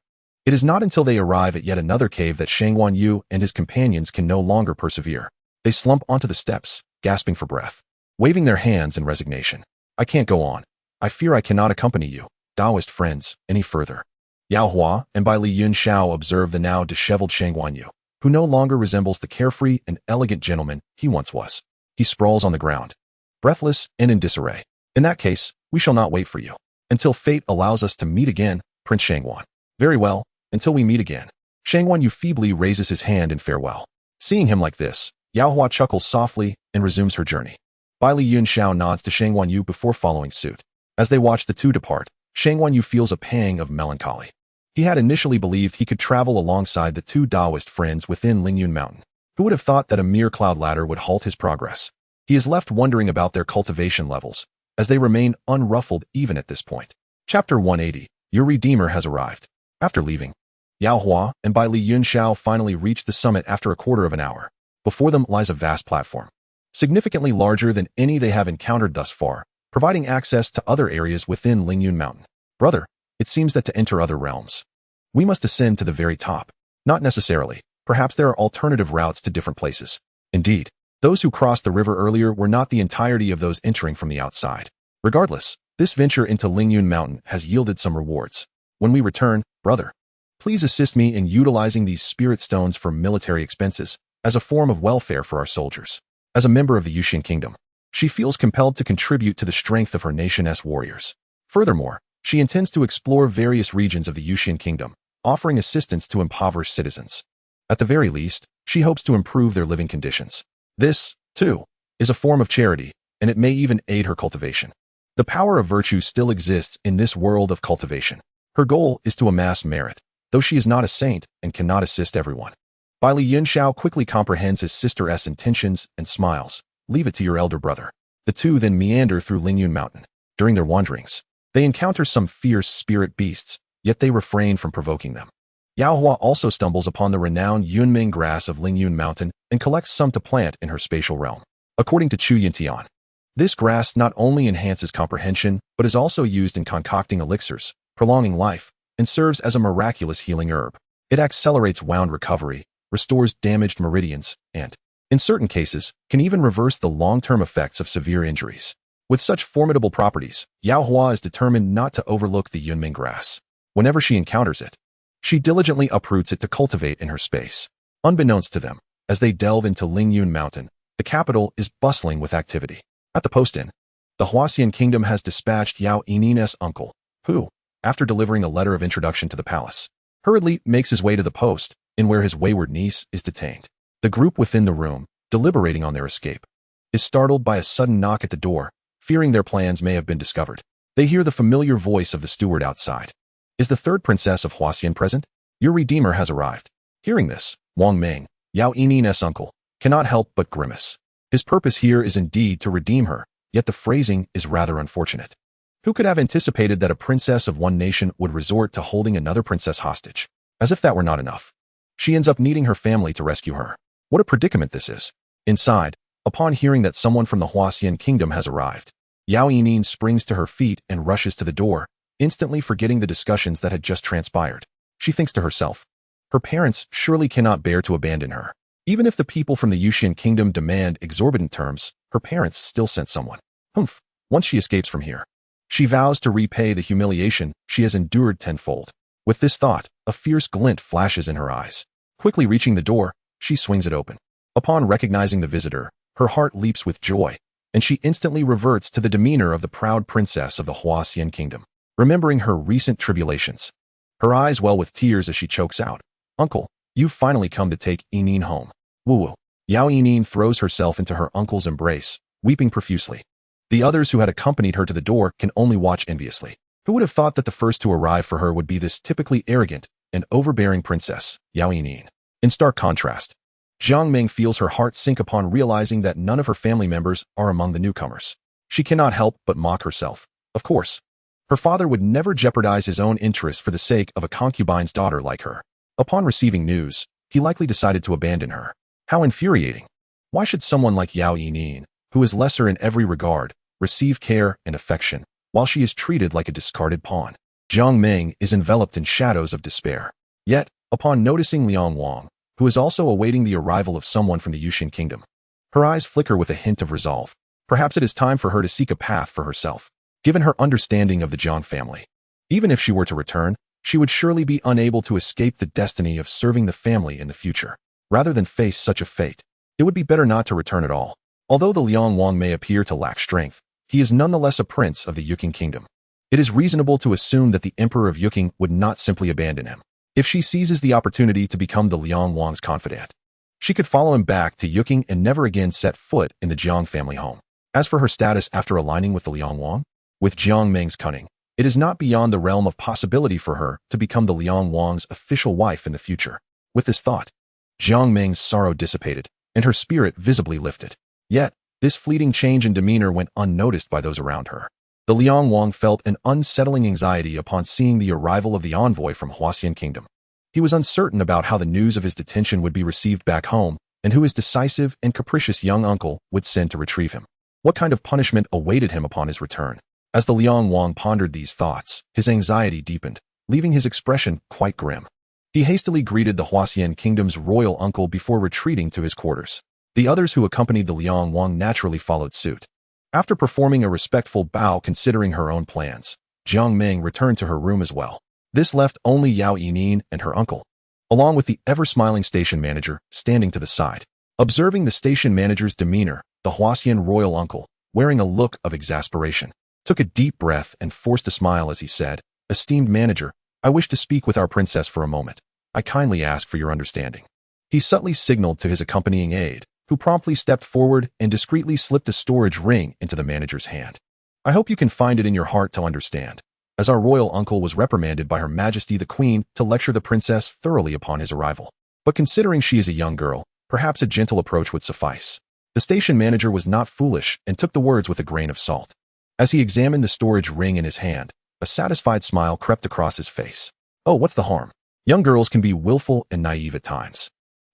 It is not until they arrive at yet another cave that Qingxuan Yu and his companions can no longer persevere. They slump onto the steps, gasping for breath, waving their hands in resignation. "I can't go on. I fear I cannot accompany you, Taoist friends, any further." Yao Hua and Bailey Yunxiao observe the now disheveled Qingxuan Yu, who no longer resembles the carefree and elegant gentleman he once was. He sprawls on the ground, breathless and in disarray. "In that case, we shall not wait for you until fate allows us to meet again, Prince Qingxuan." "Very well, until we meet again." Qingxuan Yu feebly raises his hand in farewell. Seeing him like this, Yao Hua chuckles softly and resumes her journey. Bailey Yunxiao nods to Qingxuan Yu before following suit. As they watch the two depart, Qingxuan Yu feels a pang of melancholy. He had initially believed he could travel alongside the 2 Taoist friends within Lingyun Mountain. Who would have thought that a mere cloud ladder would halt his progress? He is left wondering about their cultivation levels, as they remain unruffled even at this point. Chapter 180. Your Redeemer has arrived. After leaving Yao Hua and by Li Yunxiao finally reached the summit after a quarter of an hour. Before them lies a vast platform, significantly larger than any they have encountered thus far, providing access to other areas within Lingyun Mountain. Brother, it seems that to enter other realms, we must ascend to the very top. Not necessarily. Perhaps there are alternative routes to different places. Indeed, those who crossed the river earlier were not the entirety of those entering from the outside. Regardless, this venture into Lingyun Mountain has yielded some rewards. When we return, brother, please assist me in utilizing these spirit stones for military expenses as a form of welfare for our soldiers. As a member of the Yuxian Kingdom, she feels compelled to contribute to the strength of her nation's warriors. Furthermore, she intends to explore various regions of the Yuxian Kingdom, offering assistance to impoverished citizens. At the very least, she hopes to improve their living conditions. This, too, is a form of charity, and it may even aid her cultivation. The power of virtue still exists in this world of cultivation. Her goal is to amass merit, though she is not a saint and cannot assist everyone. Bai Li Yunxiao quickly comprehends his sister's intentions and smiles. Leave it to your elder brother. The two then meander through Lingyun Mountain. During their wanderings, they encounter some fierce spirit beasts, yet they refrain from provoking them. Yao Hua also stumbles upon the renowned Yunming grass of Lingyun Mountain and collects some to plant in her spatial realm. According to Chu Yintian, this grass not only enhances comprehension, but is also used in concocting elixirs, prolonging life, and serves as a miraculous healing herb. It accelerates wound recovery, restores damaged meridians, and, in certain cases, can even reverse the long-term effects of severe injuries. With such formidable properties, Yao Hua is determined not to overlook the Yunming grass. Whenever she encounters it, she diligently uproots it to cultivate in her space. Unbeknownst to them, as they delve into Lingyun Mountain, the capital is bustling with activity. At the post inn, the Huaxian Kingdom has dispatched Yao Yinin's uncle, who, after delivering a letter of introduction to the palace, hurriedly makes his way to the post, in where his wayward niece is detained. The group within the room, deliberating on their escape, is startled by a sudden knock at the door, fearing their plans may have been discovered. They hear the familiar voice of the steward outside. Is the third princess of Huaxian present? Your redeemer has arrived. Hearing this, Wang Ming, Yao Yinin's uncle, cannot help but grimace. His purpose here is indeed to redeem her, yet the phrasing is rather unfortunate. Who could have anticipated that a princess of one nation would resort to holding another princess hostage? As if that were not enough, she ends up needing her family to rescue her. What a predicament this is. Inside, upon hearing that someone from the Huaxian Kingdom has arrived, Yao Yinin springs to her feet and rushes to the door, instantly forgetting the discussions that had just transpired. She thinks to herself, her parents surely cannot bear to abandon her. Even if the people from the Yuxian Kingdom demand exorbitant terms, her parents still sent someone. Humph, once she escapes from here, she vows to repay the humiliation she has endured tenfold. With this thought, a fierce glint flashes in her eyes. Quickly reaching the door, she swings it open. Upon recognizing the visitor, her heart leaps with joy, and she instantly reverts to the demeanor of the proud princess of the Huaxian Kingdom. Remembering her recent tribulations, her eyes well with tears as she chokes out, Uncle, you've finally come to take Yinin home. Woo-woo. Yao Yinin throws herself into her uncle's embrace, weeping profusely. The others who had accompanied her to the door can only watch enviously. Who would have thought that the first to arrive for her would be this typically arrogant and overbearing princess, Yao Yinin? In stark contrast, Jiang Ming feels her heart sink upon realizing that none of her family members are among the newcomers. She cannot help but mock herself. Of course, her father would never jeopardize his own interests for the sake of a concubine's daughter like her. Upon receiving news, he likely decided to abandon her. How infuriating. Why should someone like Yao Yinin, who is lesser in every regard, receive care and affection, while she is treated like a discarded pawn? Jiang Ming is enveloped in shadows of despair. Yet, upon noticing Liang Wang, who is also awaiting the arrival of someone from the Yuxian Kingdom, her eyes flicker with a hint of resolve. Perhaps it is time for her to seek a path for herself. Given her understanding of the Jiang family, even if she were to return, she would surely be unable to escape the destiny of serving the family in the future. Rather than face such a fate, it would be better not to return at all. Although the Liang Wang may appear to lack strength, he is nonetheless a prince of the Yuqing Kingdom. It is reasonable to assume that the Emperor of Yuqing would not simply abandon him. If she seizes the opportunity to become the Liang Wang's confidant, she could follow him back to Yuqing and never again set foot in the Jiang family home. As for her status after aligning with the Liang Wang, with Jiang Ming's cunning, it is not beyond the realm of possibility for her to become the Liang Wang's official wife in the future. With this thought, Jiang Ming's sorrow dissipated, and her spirit visibly lifted. Yet, this fleeting change in demeanor went unnoticed by those around her. The Liang Wang felt an unsettling anxiety upon seeing the arrival of the envoy from Huaxian Kingdom. He was uncertain about how the news of his detention would be received back home, and who his decisive and capricious young uncle would send to retrieve him. What kind of punishment awaited him upon his return? As the Liang Wang pondered these thoughts, his anxiety deepened, leaving his expression quite grim. He hastily greeted the Huaxian kingdom's royal uncle before retreating to his quarters. The others who accompanied the Liang Wang naturally followed suit. After performing a respectful bow considering her own plans, Jiang Ming returned to her room as well. This left only Yao Yining and her uncle, along with the ever-smiling station manager, standing to the side. Observing the station manager's demeanor, the Huaxian royal uncle, wearing a look of exasperation, took a deep breath and forced a smile as he said, "Esteemed manager, I wish to speak with our princess for a moment. I kindly ask for your understanding." He subtly signaled to his accompanying aide, who promptly stepped forward and discreetly slipped a storage ring into the manager's hand. "I hope you can find it in your heart to understand, as our royal uncle was reprimanded by Her Majesty the Queen to lecture the princess thoroughly upon his arrival. But considering she is a young girl, perhaps a gentle approach would suffice." The station manager was not foolish and took the words with a grain of salt. As he examined the storage ring in his hand, a satisfied smile crept across his face. "Oh, what's the harm? Young girls can be willful and naive at times.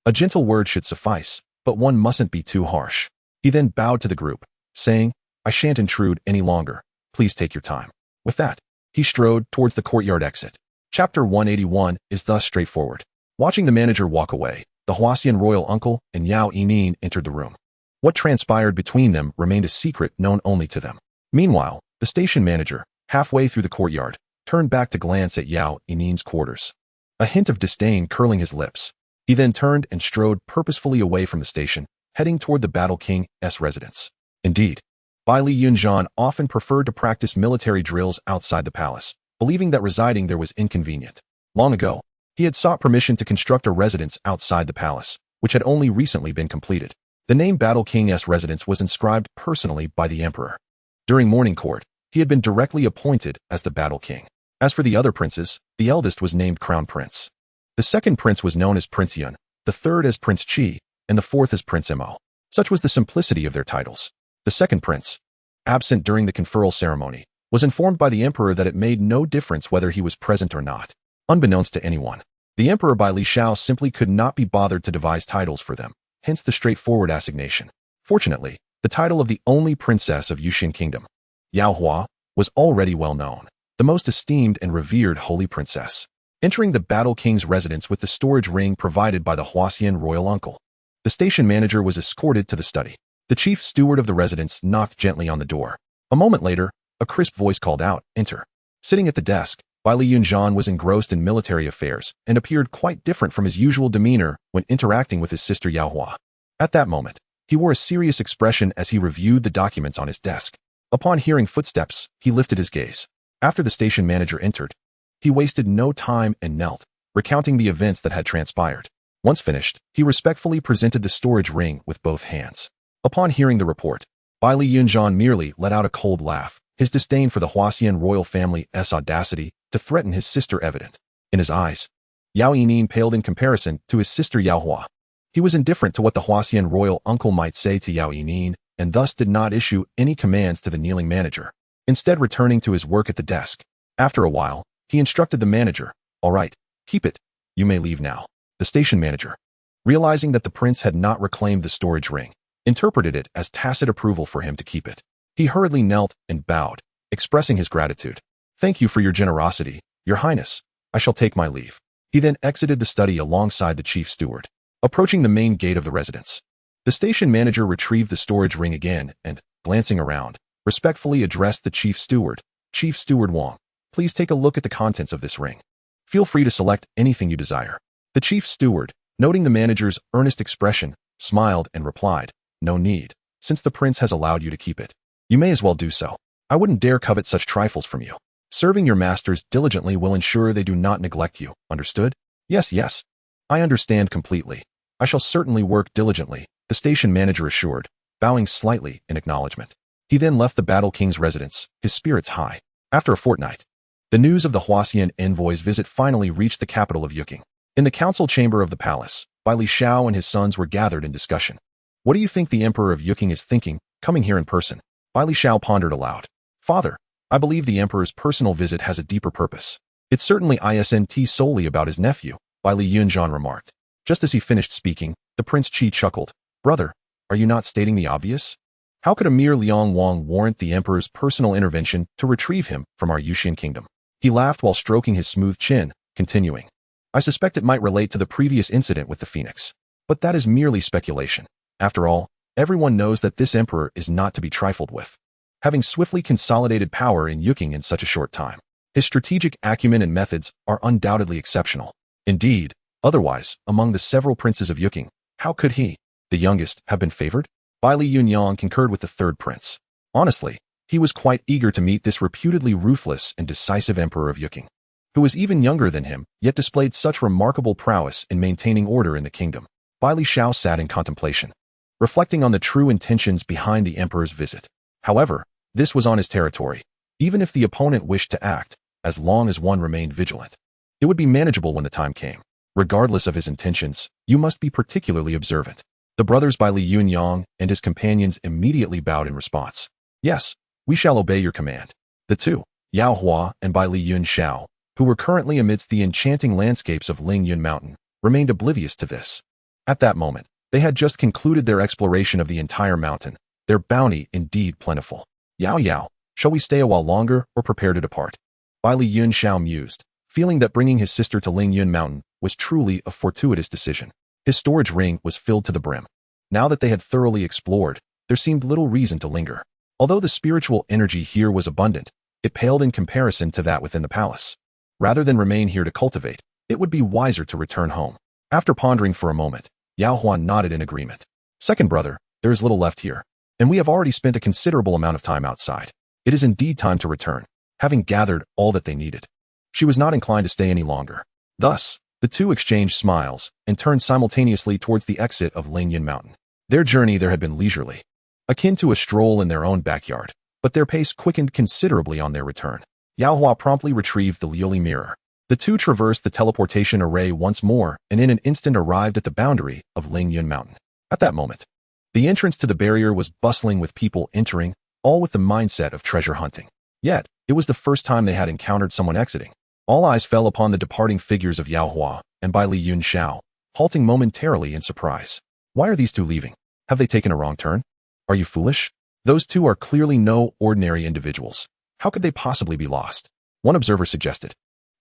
A gentle word should suffice, but one mustn't be too harsh." He then bowed to the group, saying, "I shan't intrude any longer. Please take your time." With that, he strode towards the courtyard exit. Chapter 181 is thus straightforward. Watching the manager walk away, the Huaxian royal uncle and Yao Yining entered the room. What transpired between them remained a secret known only to them. Meanwhile, the station manager, halfway through the courtyard, turned back to glance at Yao Yining's quarters, a hint of disdain curling his lips. He then turned and strode purposefully away from the station, heading toward the Battle King's residence. Indeed, Bai Li Yunxian often preferred to practice military drills outside the palace, believing that residing there was inconvenient. Long ago, he had sought permission to construct a residence outside the palace, which had only recently been completed. The name Battle King's residence was inscribed personally by the emperor. During morning court, he had been directly appointed as the Battle King. As for the other princes, the eldest was named Crown Prince. The second prince was known as Prince Yun, the third as Prince Qi, and the fourth as Prince Mo. Such was the simplicity of their titles. The second prince, absent during the conferral ceremony, was informed by the emperor that it made no difference whether he was present or not. Unbeknownst to anyone, the emperor by Li Shao simply could not be bothered to devise titles for them, hence the straightforward assignation. Fortunately, the title of the only princess of Yuxian Kingdom, Yao Hua, was already well known, the most esteemed and revered holy princess. Entering the Battle King's residence with the storage ring provided by the Huaxian royal uncle, the station manager was escorted to the study. The chief steward of the residence knocked gently on the door. A moment later, a crisp voice called out, "Enter." Sitting at the desk, Bai Li Yunxian was engrossed in military affairs and appeared quite different from his usual demeanor when interacting with his sister Yao Hua. At that moment, he wore a serious expression as he reviewed the documents on his desk. Upon hearing footsteps, he lifted his gaze. After the station manager entered, he wasted no time and knelt, recounting the events that had transpired. Once finished, he respectfully presented the storage ring with both hands. Upon hearing the report, Bai Li Yunxian merely let out a cold laugh, his disdain for the Huaxian royal family's audacity to threaten his sister evident. In his eyes, Yao Yining paled in comparison to his sister Yao Hua. He was indifferent to what the Huaxian royal uncle might say to Yao Yining, and thus did not issue any commands to the kneeling manager, instead returning to his work at the desk. After a while, he instructed the manager, "All right, keep it. You may leave now." The station manager, realizing that the prince had not reclaimed the storage ring, interpreted it as tacit approval for him to keep it. He hurriedly knelt and bowed, expressing his gratitude. "Thank you for your generosity, Your Highness. I shall take my leave." He then exited the study alongside the chief steward. Approaching the main gate of the residence, the station manager retrieved the storage ring again and, glancing around, respectfully addressed the chief steward. "Chief Steward Wang, please take a look at the contents of this ring. Feel free to select anything you desire." The chief steward, noting the manager's earnest expression, smiled and replied, "No need. Since the prince has allowed you to keep it, you may as well do so. I wouldn't dare covet such trifles from you. Serving your masters diligently will ensure they do not neglect you, understood?" Yes, I understand completely. I shall certainly work diligently," the station manager assured, bowing slightly in acknowledgement. He then left the Battle King's residence, his spirits high. After a fortnight, the news of the Huaxian envoy's visit finally reached the capital of Yuking. In the council chamber of the palace, Bai Li Shao and his sons were gathered in discussion. "What do you think the emperor of Yuking is thinking, coming here in person?" Bai Li Shao pondered aloud. "Father, I believe the emperor's personal visit has a deeper purpose. It certainly isn't solely about his nephew, Bai Li Yunxian remarked. Just as he finished speaking, the Prince Qi chuckled. Brother, are you not stating the obvious? How could a mere Liang Wang warrant the emperor's personal intervention to retrieve him from our Yuxian kingdom? He laughed while stroking his smooth chin, continuing. I suspect it might relate to the previous incident with the phoenix. But that is merely speculation. After all, everyone knows that this emperor is not to be trifled with. Having swiftly consolidated power in Yuqing in such a short time, his strategic acumen and methods are undoubtedly exceptional. Indeed, otherwise, among the several princes of Yuqing, how could he, the youngest, have been favored? Bai Li Yunyang concurred with the third prince. Honestly, he was quite eager to meet this reputedly ruthless and decisive emperor of Yuqing, who was even younger than him, yet displayed such remarkable prowess in maintaining order in the kingdom. Bai Li Shao sat in contemplation, reflecting on the true intentions behind the emperor's visit. However, this was on his territory. Even if the opponent wished to act, as long as one remained vigilant, it would be manageable when the time came. Regardless of his intentions, you must be particularly observant. The brothers Bai Li Yunyang and his companions immediately bowed in response. Yes, we shall obey your command. The two, Yao Hua and Bai Li Yunxiao, who were currently amidst the enchanting landscapes of Lingyun Mountain, remained oblivious to this. At that moment, they had just concluded their exploration of the entire mountain, their bounty indeed plentiful. Yao Yao, shall we stay a while longer or prepare to depart? Bai Li Yunxiao mused, feeling that bringing his sister to Lingyun Mountain was truly a fortuitous decision. His storage ring was filled to the brim. Now that they had thoroughly explored, there seemed little reason to linger. Although the spiritual energy here was abundant, it paled in comparison to that within the palace. Rather than remain here to cultivate, it would be wiser to return home. After pondering for a moment, Yao Huan nodded in agreement. Second brother, there is little left here, and we have already spent a considerable amount of time outside. It is indeed time to return, having gathered all that they needed. She was not inclined to stay any longer. Thus, the two exchanged smiles and turned simultaneously towards the exit of Lingyun Mountain. Their journey there had been leisurely, akin to a stroll in their own backyard, but their pace quickened considerably on their return. Yao Hua promptly retrieved the Liuli mirror. The two traversed the teleportation array once more and in an instant arrived at the boundary of Lingyun Mountain. At that moment, the entrance to the barrier was bustling with people entering, all with the mindset of treasure hunting. Yet, it was the first time they had encountered someone exiting. All eyes fell upon the departing figures of Yao Hua and Bai Li Yunxiao, halting momentarily in surprise. Why are these two leaving? Have they taken a wrong turn? Are you foolish? Those two are clearly no ordinary individuals. How could they possibly be lost? One observer suggested.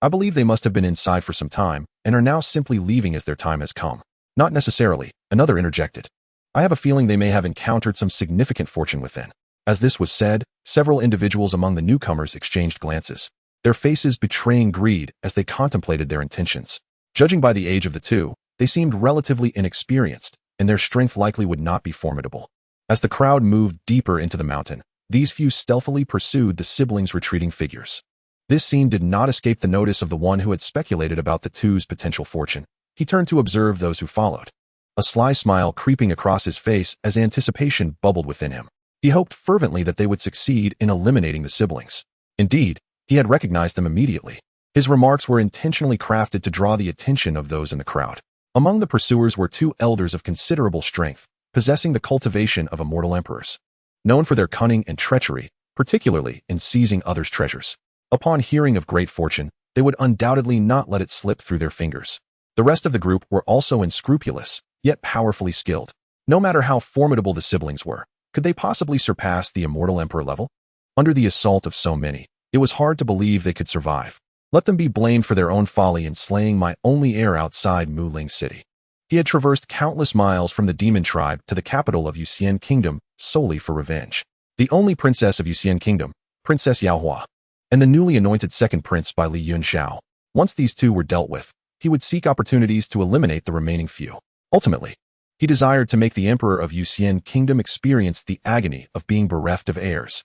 I believe they must have been inside for some time and are now simply leaving as their time has come. Not necessarily, another interjected. I have a feeling they may have encountered some significant fortune within. As this was said, several individuals among the newcomers exchanged glances, their faces betraying greed as they contemplated their intentions. Judging by the age of the two, they seemed relatively inexperienced, and their strength likely would not be formidable. As the crowd moved deeper into the mountain, these few stealthily pursued the siblings' retreating figures. This scene did not escape the notice of the one who had speculated about the two's potential fortune. He turned to observe those who followed, a sly smile creeping across his face as anticipation bubbled within him. He hoped fervently that they would succeed in eliminating the siblings. Indeed, he had recognized them immediately. His remarks were intentionally crafted to draw the attention of those in the crowd. Among the pursuers were two elders of considerable strength, possessing the cultivation of immortal emperors, known for their cunning and treachery, particularly in seizing others' treasures. Upon hearing of great fortune, they would undoubtedly not let it slip through their fingers. The rest of the group were also unscrupulous, yet powerfully skilled. No matter how formidable the siblings were, could they possibly surpass the immortal emperor level? Under the assault of so many, it was hard to believe they could survive. Let them be blamed for their own folly in slaying my only heir outside Muling City. He had traversed countless miles from the demon tribe to the capital of Yuxian Kingdom solely for revenge. The only princess of Yuxian Kingdom, Princess Yao Hua, and the newly anointed second prince Bai Li Yunxiao. Once these two were dealt with, he would seek opportunities to eliminate the remaining few. Ultimately, he desired to make the emperor of Yuxian Kingdom experience the agony of being bereft of heirs.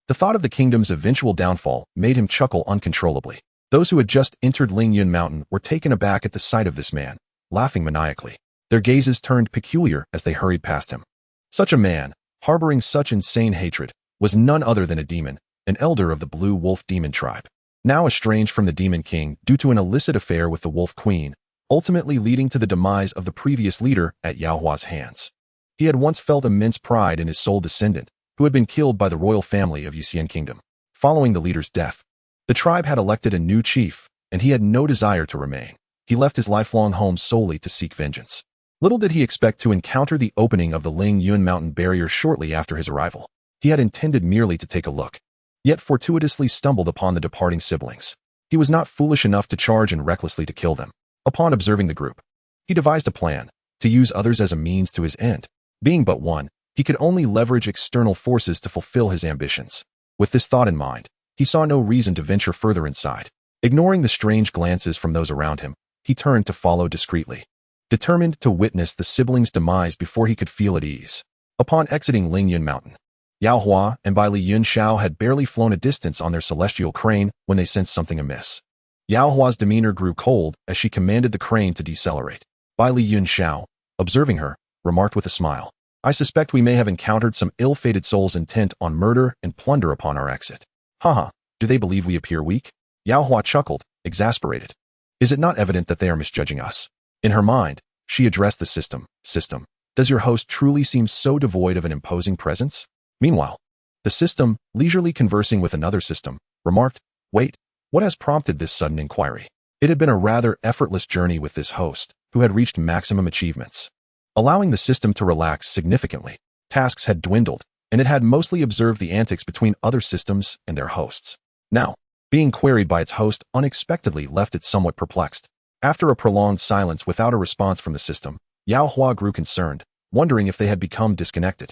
The thought of the kingdom's eventual downfall made him chuckle uncontrollably. Those who had just entered Lingyun Mountain were taken aback at the sight of this man, laughing maniacally. Their gazes turned peculiar as they hurried past him. Such a man, harboring such insane hatred, was none other than a demon, an elder of the Blue Wolf demon tribe. Now estranged from the Demon King due to an illicit affair with the Wolf Queen, ultimately leading to the demise of the previous leader at Yao Hua's hands. He had once felt immense pride in his sole descendant, who had been killed by the royal family of Yuxian Kingdom. Following the leader's death, the tribe had elected a new chief, and he had no desire to remain. he left his lifelong home solely to seek vengeance. Little did he expect to encounter the opening of the Ling Yun mountain barrier shortly after his arrival. He had intended merely to take a look, yet fortuitously stumbled upon the departing siblings. He was not foolish enough to charge and recklessly to kill them. Upon observing the group, he devised a plan to use others as a means to his end. Being but one, he could only leverage external forces to fulfill his ambitions. With this thought in mind, he saw no reason to venture further inside. Ignoring the strange glances from those around him, he turned to follow discreetly, determined to witness the siblings' demise before he could feel at ease. Upon exiting Lingyun Mountain, Yao Hua and Bai Li Yunxiao had barely flown a distance on their celestial crane when they sensed something amiss. Yao Hua's demeanor grew cold as she commanded the crane to decelerate. Bai Li Yunxiao, observing her, remarked with a smile, "I suspect we may have encountered some ill-fated souls intent on murder and plunder upon our exit." "Haha, do they believe we appear weak?" Yao Hua chuckled, exasperated. "Is it not evident that they are misjudging us?" In her mind, she addressed the system. "System, does your host truly seem so devoid of an imposing presence?" Meanwhile, the system, leisurely conversing with another system, remarked, "Wait, what has prompted this sudden inquiry?" It had been a rather effortless journey with this host, who had reached maximum achievements. Allowing the system to relax significantly, tasks had dwindled, and it had mostly observed the antics between other systems and their hosts. Now, being queried by its host unexpectedly left it somewhat perplexed. After a prolonged silence without a response from the system, Yao Hua grew concerned, wondering if they had become disconnected.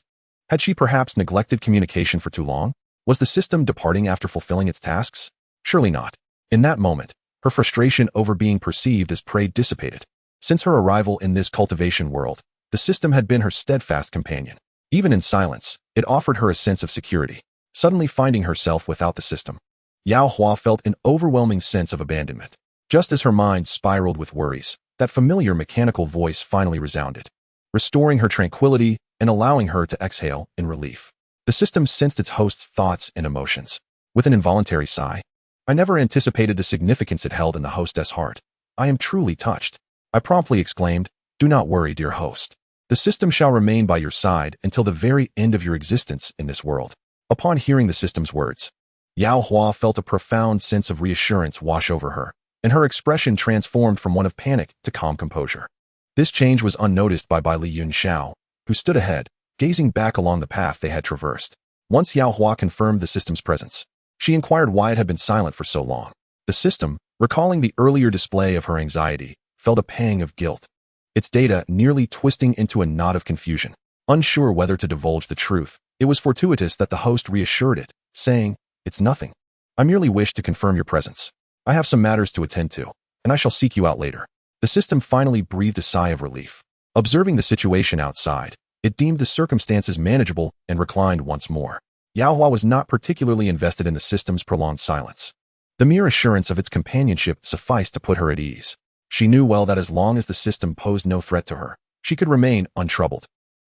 Had she perhaps neglected communication for too long? Was the system departing after fulfilling its tasks? Surely not. In that moment, her frustration over being perceived as prey dissipated. Since her arrival in this cultivation world, the system had been her steadfast companion. Even in silence, it offered her a sense of security. Suddenly finding herself without the system, Yao Hua felt an overwhelming sense of abandonment. Just as her mind spiraled with worries, that familiar mechanical voice finally resounded, restoring her tranquility and allowing her to exhale in relief. The system sensed its host's thoughts and emotions. With an involuntary sigh, "I never anticipated the significance it held in the hostess' heart. I am truly touched." I promptly exclaimed, "Do not worry, dear host. The system shall remain by your side until the very end of your existence in this world." Upon hearing the system's words, Yao Hua felt a profound sense of reassurance wash over her, and her expression transformed from one of panic to calm composure. This change was unnoticed by Bai Li Yunxiao, who stood ahead, gazing back along the path they had traversed. Once Yao Hua confirmed the system's presence, she inquired why it had been silent for so long. The system, recalling the earlier display of her anxiety, felt a pang of guilt, its data nearly twisting into a knot of confusion. Unsure whether to divulge the truth, it was fortuitous that the host reassured it, saying, "It's nothing. I merely wish to confirm your presence. I have some matters to attend to, and I shall seek you out later." The system finally breathed a sigh of relief. Observing the situation outside, it deemed the circumstances manageable and reclined once more. Yao Hua was not particularly invested in the system's prolonged silence. The mere assurance of its companionship sufficed to put her at ease. She knew well that as long as the system posed no threat to her, she could remain untroubled.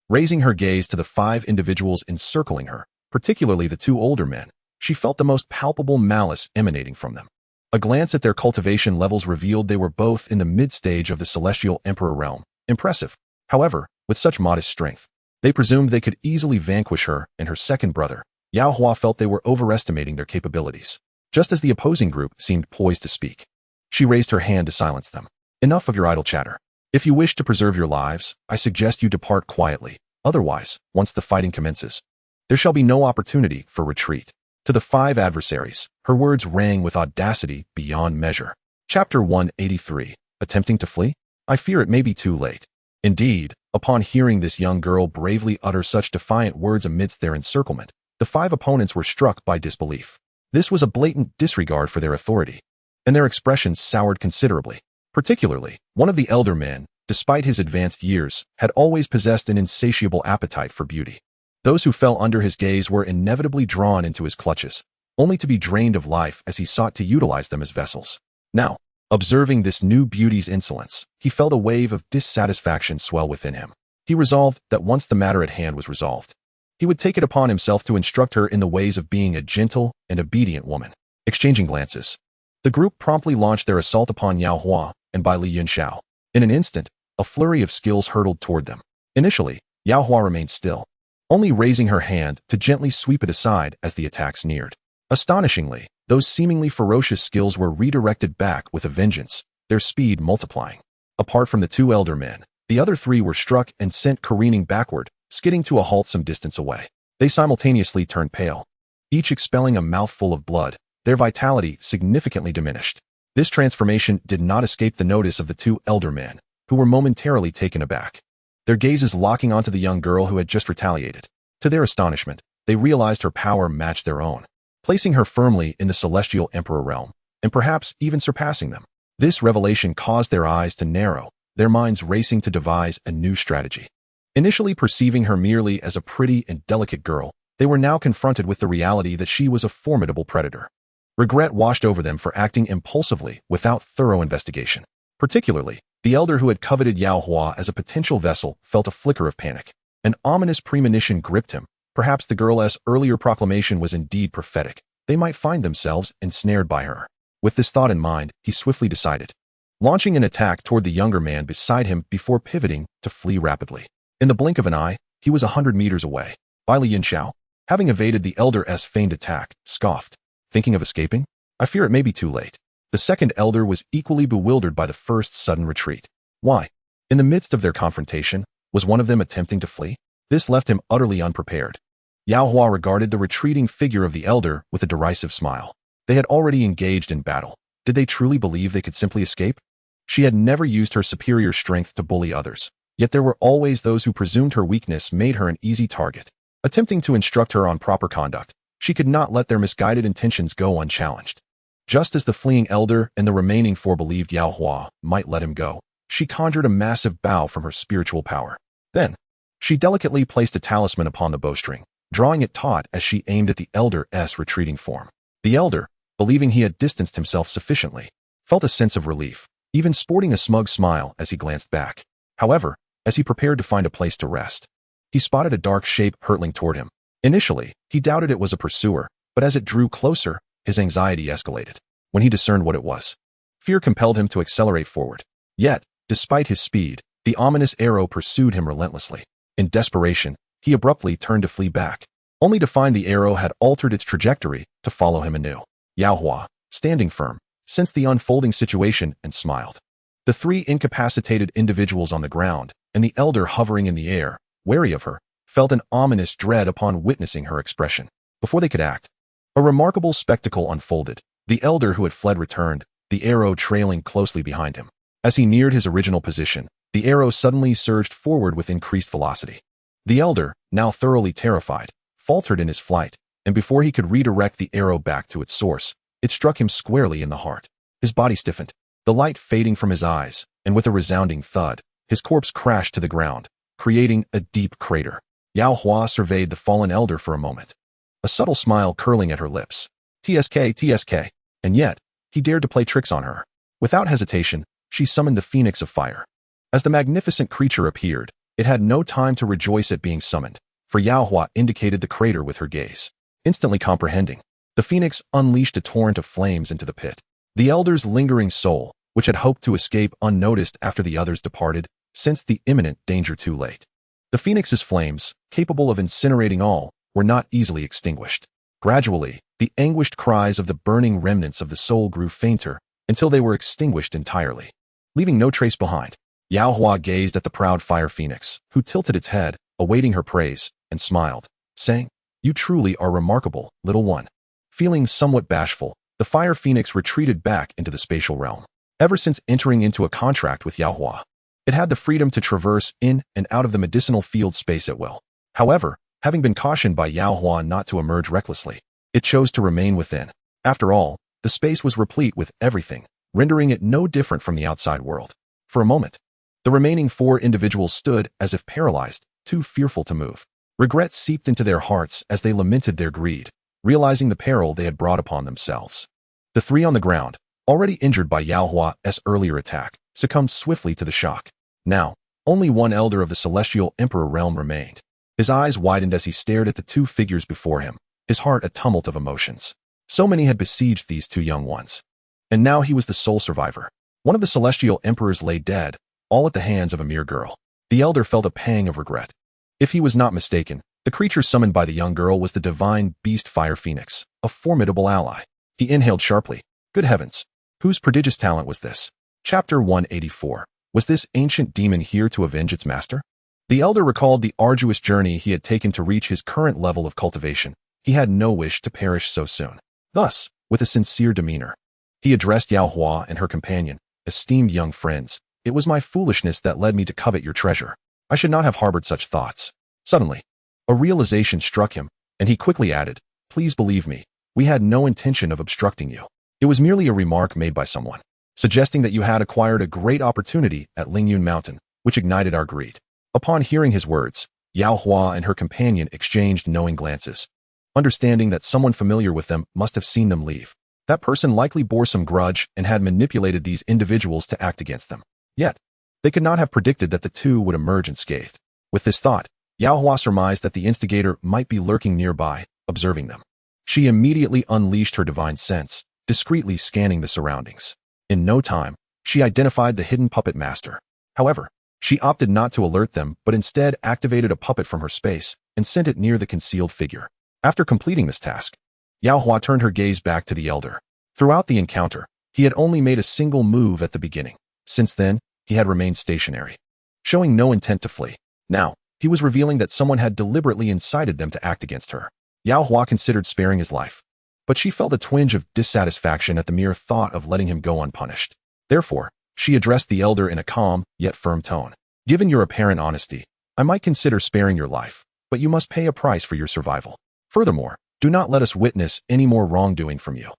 Raising her gaze to the 5 individuals encircling her, particularly the 2 older men, she felt the most palpable malice emanating from them. A glance at their cultivation levels revealed they were both in the mid-stage of the Celestial Emperor realm. Impressive. However, with such modest strength, they presumed they could easily vanquish her and her second brother. Yao Hua felt they were overestimating their capabilities. Just as the opposing group seemed poised to speak, she raised her hand to silence them. "Enough of your idle chatter. If you wish to preserve your lives, I suggest you depart quietly. Otherwise, once the fighting commences, there shall be no opportunity for retreat." To the 5 adversaries, her words rang with audacity beyond measure. Chapter 183. Attempting to flee? I fear it may be too late. Indeed, upon hearing this young girl bravely utter such defiant words amidst their encirclement, the 5 opponents were struck by disbelief. This was a blatant disregard for their authority, and their expressions soured considerably. Particularly, one of the elder men, despite his advanced years, had always possessed an insatiable appetite for beauty. Those who fell under his gaze were inevitably drawn into his clutches, only to be drained of life as he sought to utilize them as vessels. Now, observing this new beauty's insolence, he felt a wave of dissatisfaction swell within him. He resolved that once the matter at hand was resolved, he would take it upon himself to instruct her in the ways of being a gentle and obedient woman. Exchanging glances, the group promptly launched their assault upon Yao Hua and Bai Li Yunxiao. In an instant, a flurry of skills hurtled toward them. Initially, Yao Hua remained still, only raising her hand to gently sweep it aside as the attacks neared. Astonishingly, those seemingly ferocious skills were redirected back with a vengeance, their speed multiplying. Apart from the two elder men, the other three were struck and sent careening backward, skidding to a halt some distance away. They simultaneously turned pale, each expelling a mouthful of blood, their vitality significantly diminished. This transformation did not escape the notice of the two elder men, who were momentarily taken aback, their gazes locking onto the young girl who had just retaliated. To their astonishment, they realized her power matched their own, placing her firmly in the Celestial Emperor realm, and perhaps even surpassing them. This revelation caused their eyes to narrow, their minds racing to devise a new strategy. Initially perceiving her merely as a pretty and delicate girl, they were now confronted with the reality that she was a formidable predator. Regret washed over them for acting impulsively without thorough investigation. Particularly, the elder who had coveted Yao Hua as a potential vessel felt a flicker of panic. An ominous premonition gripped him. Perhaps the girl's earlier proclamation was indeed prophetic. They might find themselves ensnared by her. With this thought in mind, he swiftly decided, launching an attack toward the younger man beside him before pivoting to flee rapidly. In the blink of an eye, he was 100 meters away. Finally, Yunxiao, having evaded the elder's feigned attack, scoffed. Thinking of escaping? I fear it may be too late. The second elder was equally bewildered by the first sudden retreat. Why? In the midst of their confrontation, was one of them attempting to flee? This left him utterly unprepared. Yao Hua regarded the retreating figure of the elder with a derisive smile. They had already engaged in battle. Did they truly believe they could simply escape? She had never used her superior strength to bully others. Yet there were always those who presumed her weakness made her an easy target. Attempting to instruct her on proper conduct, she could not let their misguided intentions go unchallenged. Just as the fleeing elder and the remaining four believed Yao Hua might let him go, she conjured a massive bow from her spiritual power. Then, she delicately placed a talisman upon the bowstring, drawing it taut as she aimed at the elder's retreating form. The elder, believing he had distanced himself sufficiently, felt a sense of relief, even sporting a smug smile as he glanced back. However, as he prepared to find a place to rest, he spotted a dark shape hurtling toward him. Initially, he doubted it was a pursuer, but as it drew closer, his anxiety escalated. When he discerned what it was, fear compelled him to accelerate forward. Yet, despite his speed, the ominous arrow pursued him relentlessly. In desperation, he abruptly turned to flee back, only to find the arrow had altered its trajectory to follow him anew. Yao Hua, standing firm, sensed the unfolding situation and smiled. The three incapacitated individuals on the ground, and the elder hovering in the air, wary of her, felt an ominous dread upon witnessing her expression. Before they could act, a remarkable spectacle unfolded. The elder who had fled returned, the arrow trailing closely behind him. As he neared his original position, the arrow suddenly surged forward with increased velocity. The elder, now thoroughly terrified, faltered in his flight, and before he could redirect the arrow back to its source, it struck him squarely in the heart. His body stiffened, the light fading from his eyes, and with a resounding thud, his corpse crashed to the ground, creating a deep crater. Yao Hua surveyed the fallen elder for a moment, a subtle smile curling at her lips. TSK. And yet, he dared to play tricks on her. Without hesitation, she summoned the Phoenix of Fire. As the magnificent creature appeared, it had no time to rejoice at being summoned, for Yao Hua indicated the crater with her gaze. Instantly comprehending, the Phoenix unleashed a torrent of flames into the pit. The elder's lingering soul, which had hoped to escape unnoticed after the others departed, sensed the imminent danger too late. The Phoenix's flames, capable of incinerating all, were not easily extinguished. Gradually, the anguished cries of the burning remnants of the soul grew fainter until they were extinguished entirely, leaving no trace behind. Yao Hua gazed at the proud fire phoenix, who tilted its head, awaiting her praise, and smiled, saying, "You truly are remarkable, little one." Feeling somewhat bashful, the fire phoenix retreated back into the spatial realm. Ever since entering into a contract with Yao Hua, it had the freedom to traverse in and out of the medicinal field space at will. However, having been cautioned by Yao Hua not to emerge recklessly, it chose to remain within. After all, the space was replete with everything, rendering it no different from the outside world. For a moment, the remaining four individuals stood as if paralyzed, too fearful to move. Regret seeped into their hearts as they lamented their greed, realizing the peril they had brought upon themselves. The three on the ground, already injured by Yao Hua's earlier attack, succumbed swiftly to the shock. Now, only one elder of the Celestial Emperor realm remained. His eyes widened as he stared at the two figures before him, his heart a tumult of emotions. So many had besieged these two young ones. And now he was the sole survivor. One of the Celestial Emperors lay dead, all at the hands of a mere girl. The elder felt a pang of regret. If he was not mistaken, the creature summoned by the young girl was the divine beast Fire Phoenix, a formidable ally. He inhaled sharply. Good heavens! Whose prodigious talent was this? Chapter 184. Was this ancient demon here to avenge its master? The elder recalled the arduous journey he had taken to reach his current level of cultivation. He had no wish to perish so soon. Thus, with a sincere demeanor, he addressed Yao Hua and her companion, "Esteemed young friends, it was my foolishness that led me to covet your treasure. I should not have harbored such thoughts." Suddenly, a realization struck him, and he quickly added, "Please believe me, we had no intention of obstructing you. It was merely a remark made by someone, suggesting that you had acquired a great opportunity at Lingyun Mountain, which ignited our greed." Upon hearing his words, Yao Hua and her companion exchanged knowing glances, understanding that someone familiar with them must have seen them leave. That person likely bore some grudge and had manipulated these individuals to act against them. Yet, they could not have predicted that the two would emerge unscathed. With this thought, Yao Hua surmised that the instigator might be lurking nearby, observing them. She immediately unleashed her divine sense, discreetly scanning the surroundings. In no time, she identified the hidden puppet master. However, she opted not to alert them but instead activated a puppet from her space and sent it near the concealed figure. After completing this task, Yao Hua turned her gaze back to the elder. Throughout the encounter, he had only made a single move at the beginning. Since then, he had remained stationary, showing no intent to flee. Now, he was revealing that someone had deliberately incited them to act against her. Yao Hua considered sparing his life, but she felt a twinge of dissatisfaction at the mere thought of letting him go unpunished. Therefore, she addressed the elder in a calm, yet firm tone. "Given your apparent honesty, I might consider sparing your life, but you must pay a price for your survival. Furthermore, do not let us witness any more wrongdoing from you,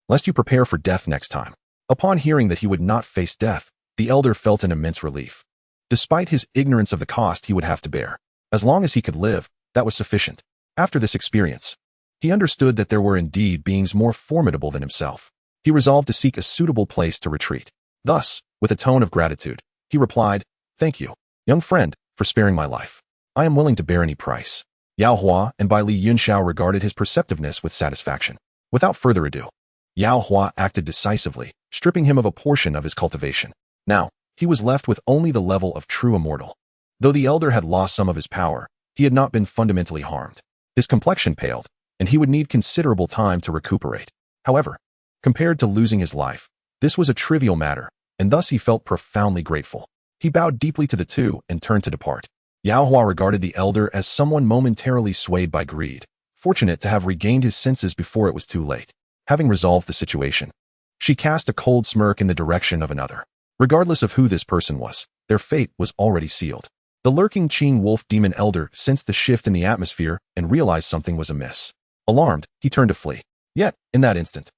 lest you prepare for death next time." Upon hearing that he would not face death, the elder felt an immense relief. Despite his ignorance of the cost he would have to bear, as long as he could live, that was sufficient. After this experience, he understood that there were indeed beings more formidable than himself. He resolved to seek a suitable place to retreat. Thus, with a tone of gratitude, he replied, "Thank you, young friend, for sparing my life. I am willing to bear any price." Yao Hua and Bai Li Yunxiao regarded his perceptiveness with satisfaction. Without further ado, Yao Hua acted decisively, stripping him of a portion of his cultivation. Now, he was left with only the level of true immortal. Though the elder had lost some of his power, he had not been fundamentally harmed. His complexion paled, and he would need considerable time to recuperate. However, compared to losing his life, this was a trivial matter, and thus he felt profoundly grateful. He bowed deeply to the two and turned to depart. Yao Hua regarded the elder as someone momentarily swayed by greed, fortunate to have regained his senses before it was too late. Having resolved the situation, she cast a cold smirk in the direction of another. Regardless of who this person was, their fate was already sealed. The lurking Qing wolf demon elder sensed the shift in the atmosphere and realized something was amiss. Alarmed, he turned to flee. Yet, in that instant,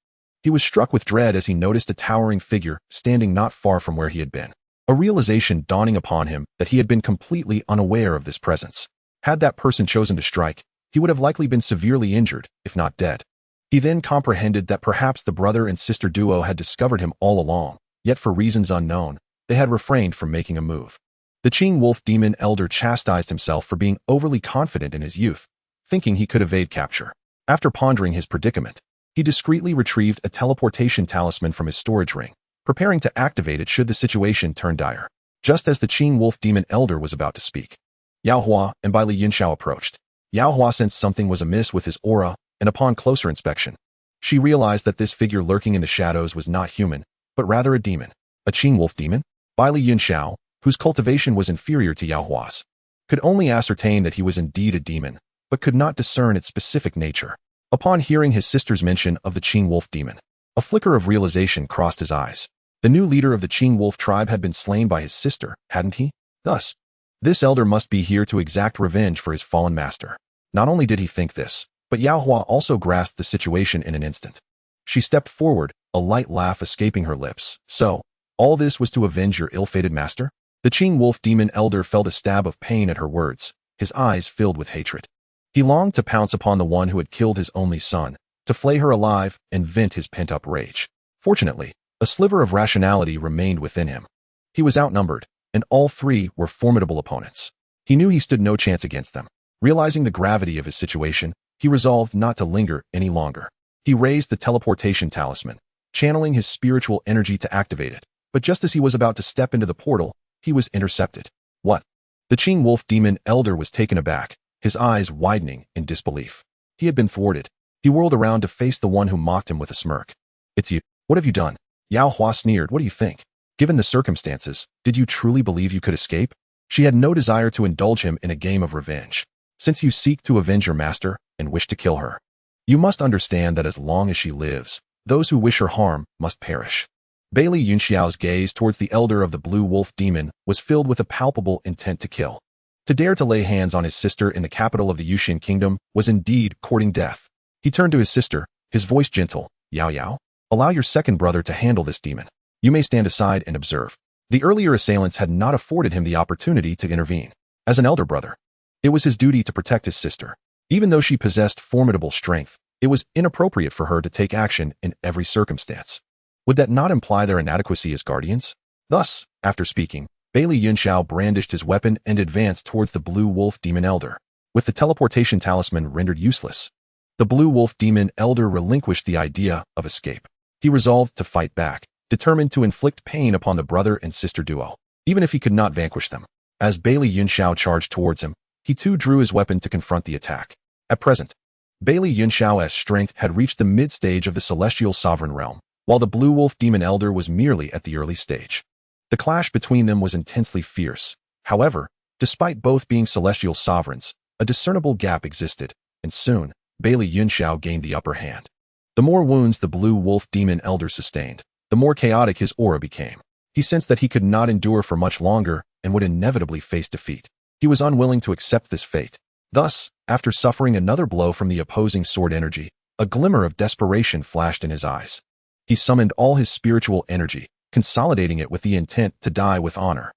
he was struck with dread as he noticed a towering figure standing not far from where he had been. A realization dawning upon him that he had been completely unaware of this presence. Had that person chosen to strike, he would have likely been severely injured, if not dead. He then comprehended that perhaps the brother and sister duo had discovered him all along, yet for reasons unknown, they had refrained from making a move. The Qing wolf demon elder chastised himself for being overly confident in his youth, thinking he could evade capture. After pondering his predicament, he discreetly retrieved a teleportation talisman from his storage ring, preparing to activate it should the situation turn dire. Just as the Qing wolf demon elder was about to speak, Yao Hua and Bai Li Yunxiao approached. Yao Hua sensed something was amiss with his aura, and upon closer inspection, she realized that this figure lurking in the shadows was not human, but rather a demon. A Qing wolf demon? Bai Li Yunxiao, whose cultivation was inferior to Yao Hua's, could only ascertain that he was indeed a demon, but could not discern its specific nature. Upon hearing his sister's mention of the Qing wolf demon, a flicker of realization crossed his eyes. The new leader of the Qing wolf tribe had been slain by his sister, hadn't he? Thus, this elder must be here to exact revenge for his fallen master. Not only did he think this, but Yao Hua also grasped the situation in an instant. She stepped forward, a light laugh escaping her lips. "So, all this was to avenge your ill-fated master?" The Qing wolf demon elder felt a stab of pain at her words, his eyes filled with hatred. He longed to pounce upon the one who had killed his only son, to flay her alive and vent his pent-up rage. Fortunately, a sliver of rationality remained within him. He was outnumbered, and all three were formidable opponents. He knew he stood no chance against them. Realizing the gravity of his situation, he resolved not to linger any longer. He raised the teleportation talisman, channeling his spiritual energy to activate it, but just as he was about to step into the portal, he was intercepted. What? The Qing wolf demon elder was taken aback, his eyes widening in disbelief. He had been thwarted. He whirled around to face the one who mocked him with a smirk. "It's you. What have you done?" Yao Hua sneered. "What do you think? Given the circumstances, did you truly believe you could escape? She had no desire to indulge him in a game of revenge. Since you seek to avenge your master and wish to kill her, you must understand that as long as she lives, those who wish her harm must perish. Bailey Yunxiao's gaze towards the elder of the blue wolf demon was filled with a palpable intent to kill. To dare to lay hands on his sister in the capital of the Yuxian kingdom was indeed courting death. He turned to his sister, his voice gentle. Yao Yao, allow your second brother to handle this demon. You may stand aside and observe. The earlier assailants had not afforded him the opportunity to intervene. As an elder brother, it was his duty to protect his sister. Even though she possessed formidable strength, it was inappropriate for her to take action in every circumstance. Would that not imply their inadequacy as guardians? Thus, after speaking, Bailey Yunxiao brandished his weapon and advanced towards the blue wolf demon elder. With the teleportation talisman rendered useless, the blue wolf demon elder relinquished the idea of escape. He resolved to fight back, determined to inflict pain upon the brother and sister duo, even if he could not vanquish them. As Bailey Yunxiao charged towards him, he too drew his weapon to confront the attack. At present, Bailey Yunxiao's strength had reached the mid-stage of the celestial sovereign realm, while the blue wolf demon elder was merely at the early stage. The clash between them was intensely fierce. However, despite both being celestial sovereigns, a discernible gap existed, and soon, Bailey Yunxiao gained the upper hand. The more wounds the blue wolf demon elder sustained, the more chaotic his aura became. He sensed that he could not endure for much longer and would inevitably face defeat. He was unwilling to accept this fate. Thus, after suffering another blow from the opposing sword energy, a glimmer of desperation flashed in his eyes. He summoned all his spiritual energy, consolidating it with the intent to die with honor.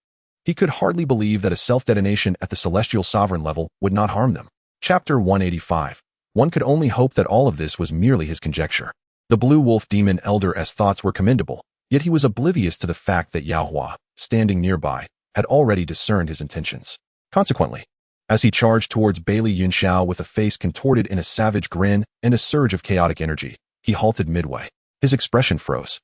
He could hardly believe that a self-detonation at the celestial sovereign level would not harm them. Chapter 185. One could only hope that all of this was merely his conjecture. The blue wolf demon elder's thoughts were commendable, yet he was oblivious to the fact that Yao Hua, standing nearby, had already discerned his intentions. Consequently, as he charged towards Bailey Yunxiao with a face contorted in a savage grin and a surge of chaotic energy, he halted midway. His expression froze,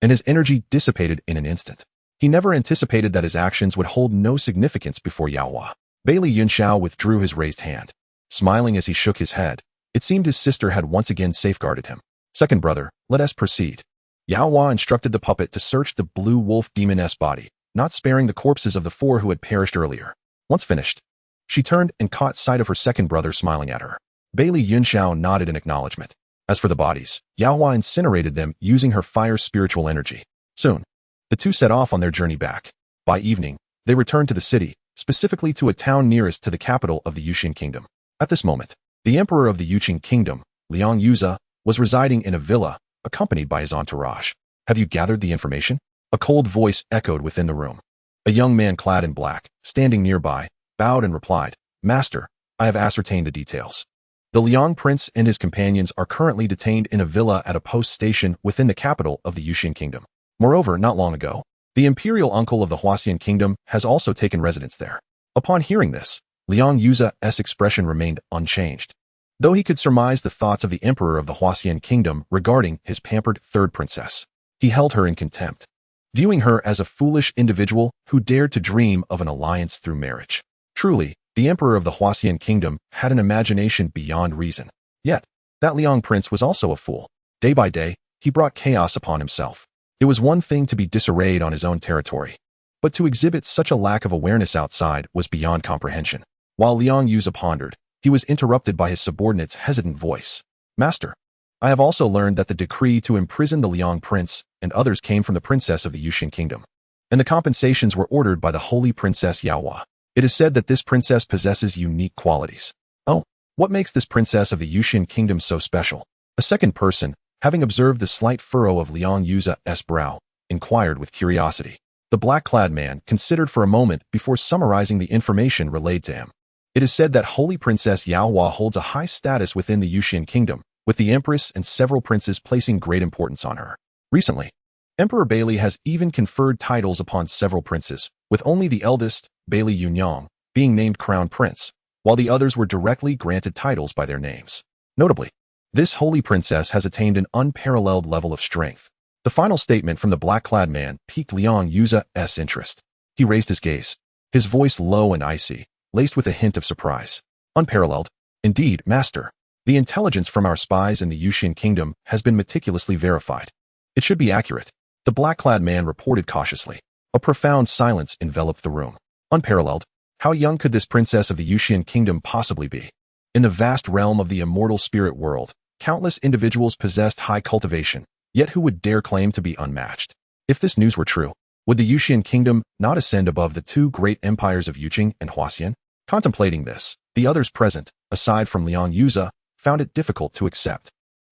and his energy dissipated in an instant. He never anticipated that his actions would hold no significance before Yao Hua. Bailey Yunxiao withdrew his raised hand. Smiling as he shook his head, it seemed his sister had once again safeguarded him. Second brother, let us proceed. Yao Hua instructed the puppet to search the blue wolf demoness body, not sparing the corpses of the 4 who had perished earlier. Once finished, she turned and caught sight of her second brother smiling at her. Bailey Yunxiao nodded in acknowledgement. As for the bodies, Yao Hua incinerated them using her fire spiritual energy. Soon, the two set off on their journey back. By evening, they returned to the city, specifically to a town nearest to the capital of the Yuxian kingdom. At this moment, the emperor of the Yuxian kingdom, Liang Yuza, was residing in a villa, accompanied by his entourage. Have you gathered the information? A cold voice echoed within the room. A young man clad in black, standing nearby, bowed and replied, Master, I have ascertained the details. The Liang prince and his companions are currently detained in a villa at a post station within the capital of the Yuxian kingdom. Moreover, not long ago, the imperial uncle of the Huaxian kingdom has also taken residence there. Upon hearing this, Liang Yuza's expression remained unchanged. Though he could surmise the thoughts of the emperor of the Huaxian kingdom regarding his pampered third princess, he held her in contempt, viewing her as a foolish individual who dared to dream of an alliance through marriage. Truly, the emperor of the Huaxian kingdom had an imagination beyond reason. Yet, that Liang prince was also a fool. Day by day, he brought chaos upon himself. It was one thing to be disarrayed on his own territory, but to exhibit such a lack of awareness outside was beyond comprehension. While Liang Yuza pondered, he was interrupted by his subordinate's hesitant voice. Master, I have also learned that the decree to imprison the Liang prince and others came from the princess of the Yuxian kingdom, and the compensations were ordered by the holy princess Yao Hua. It is said that this princess possesses unique qualities. Oh, what makes this princess of the Yuxian kingdom so special? A second person, having observed the slight furrow of Liang Yuza's brow, inquired with curiosity. The black-clad man considered for a moment before summarizing the information relayed to him. It is said that Holy Princess Yao Hua holds a high status within the Yuxian kingdom, with the empress and several princes placing great importance on her. Recently, Emperor Bailey has even conferred titles upon several princes, with only the eldest, Bailey Yunyang, being named crown prince, while the others were directly granted titles by their names. Notably, this holy princess has attained an unparalleled level of strength. The final statement from the black-clad man piqued Liang Yuza's interest. He raised his gaze, his voice low and icy, laced with a hint of surprise. Unparalleled. Indeed, master. The intelligence from our spies in the Yuxian kingdom has been meticulously verified. It should be accurate. The black-clad man reported cautiously. A profound silence enveloped the room. Unparalleled, how young could this princess of the Yunxiao kingdom possibly be? In the vast realm of the immortal spirit world, countless individuals possessed high cultivation, yet who would dare claim to be unmatched? If this news were true, would the Yunxiao kingdom not ascend above the two great empires of Yuqing and Huaxian? Contemplating this, the others present, aside from Liang Yuza, found it difficult to accept.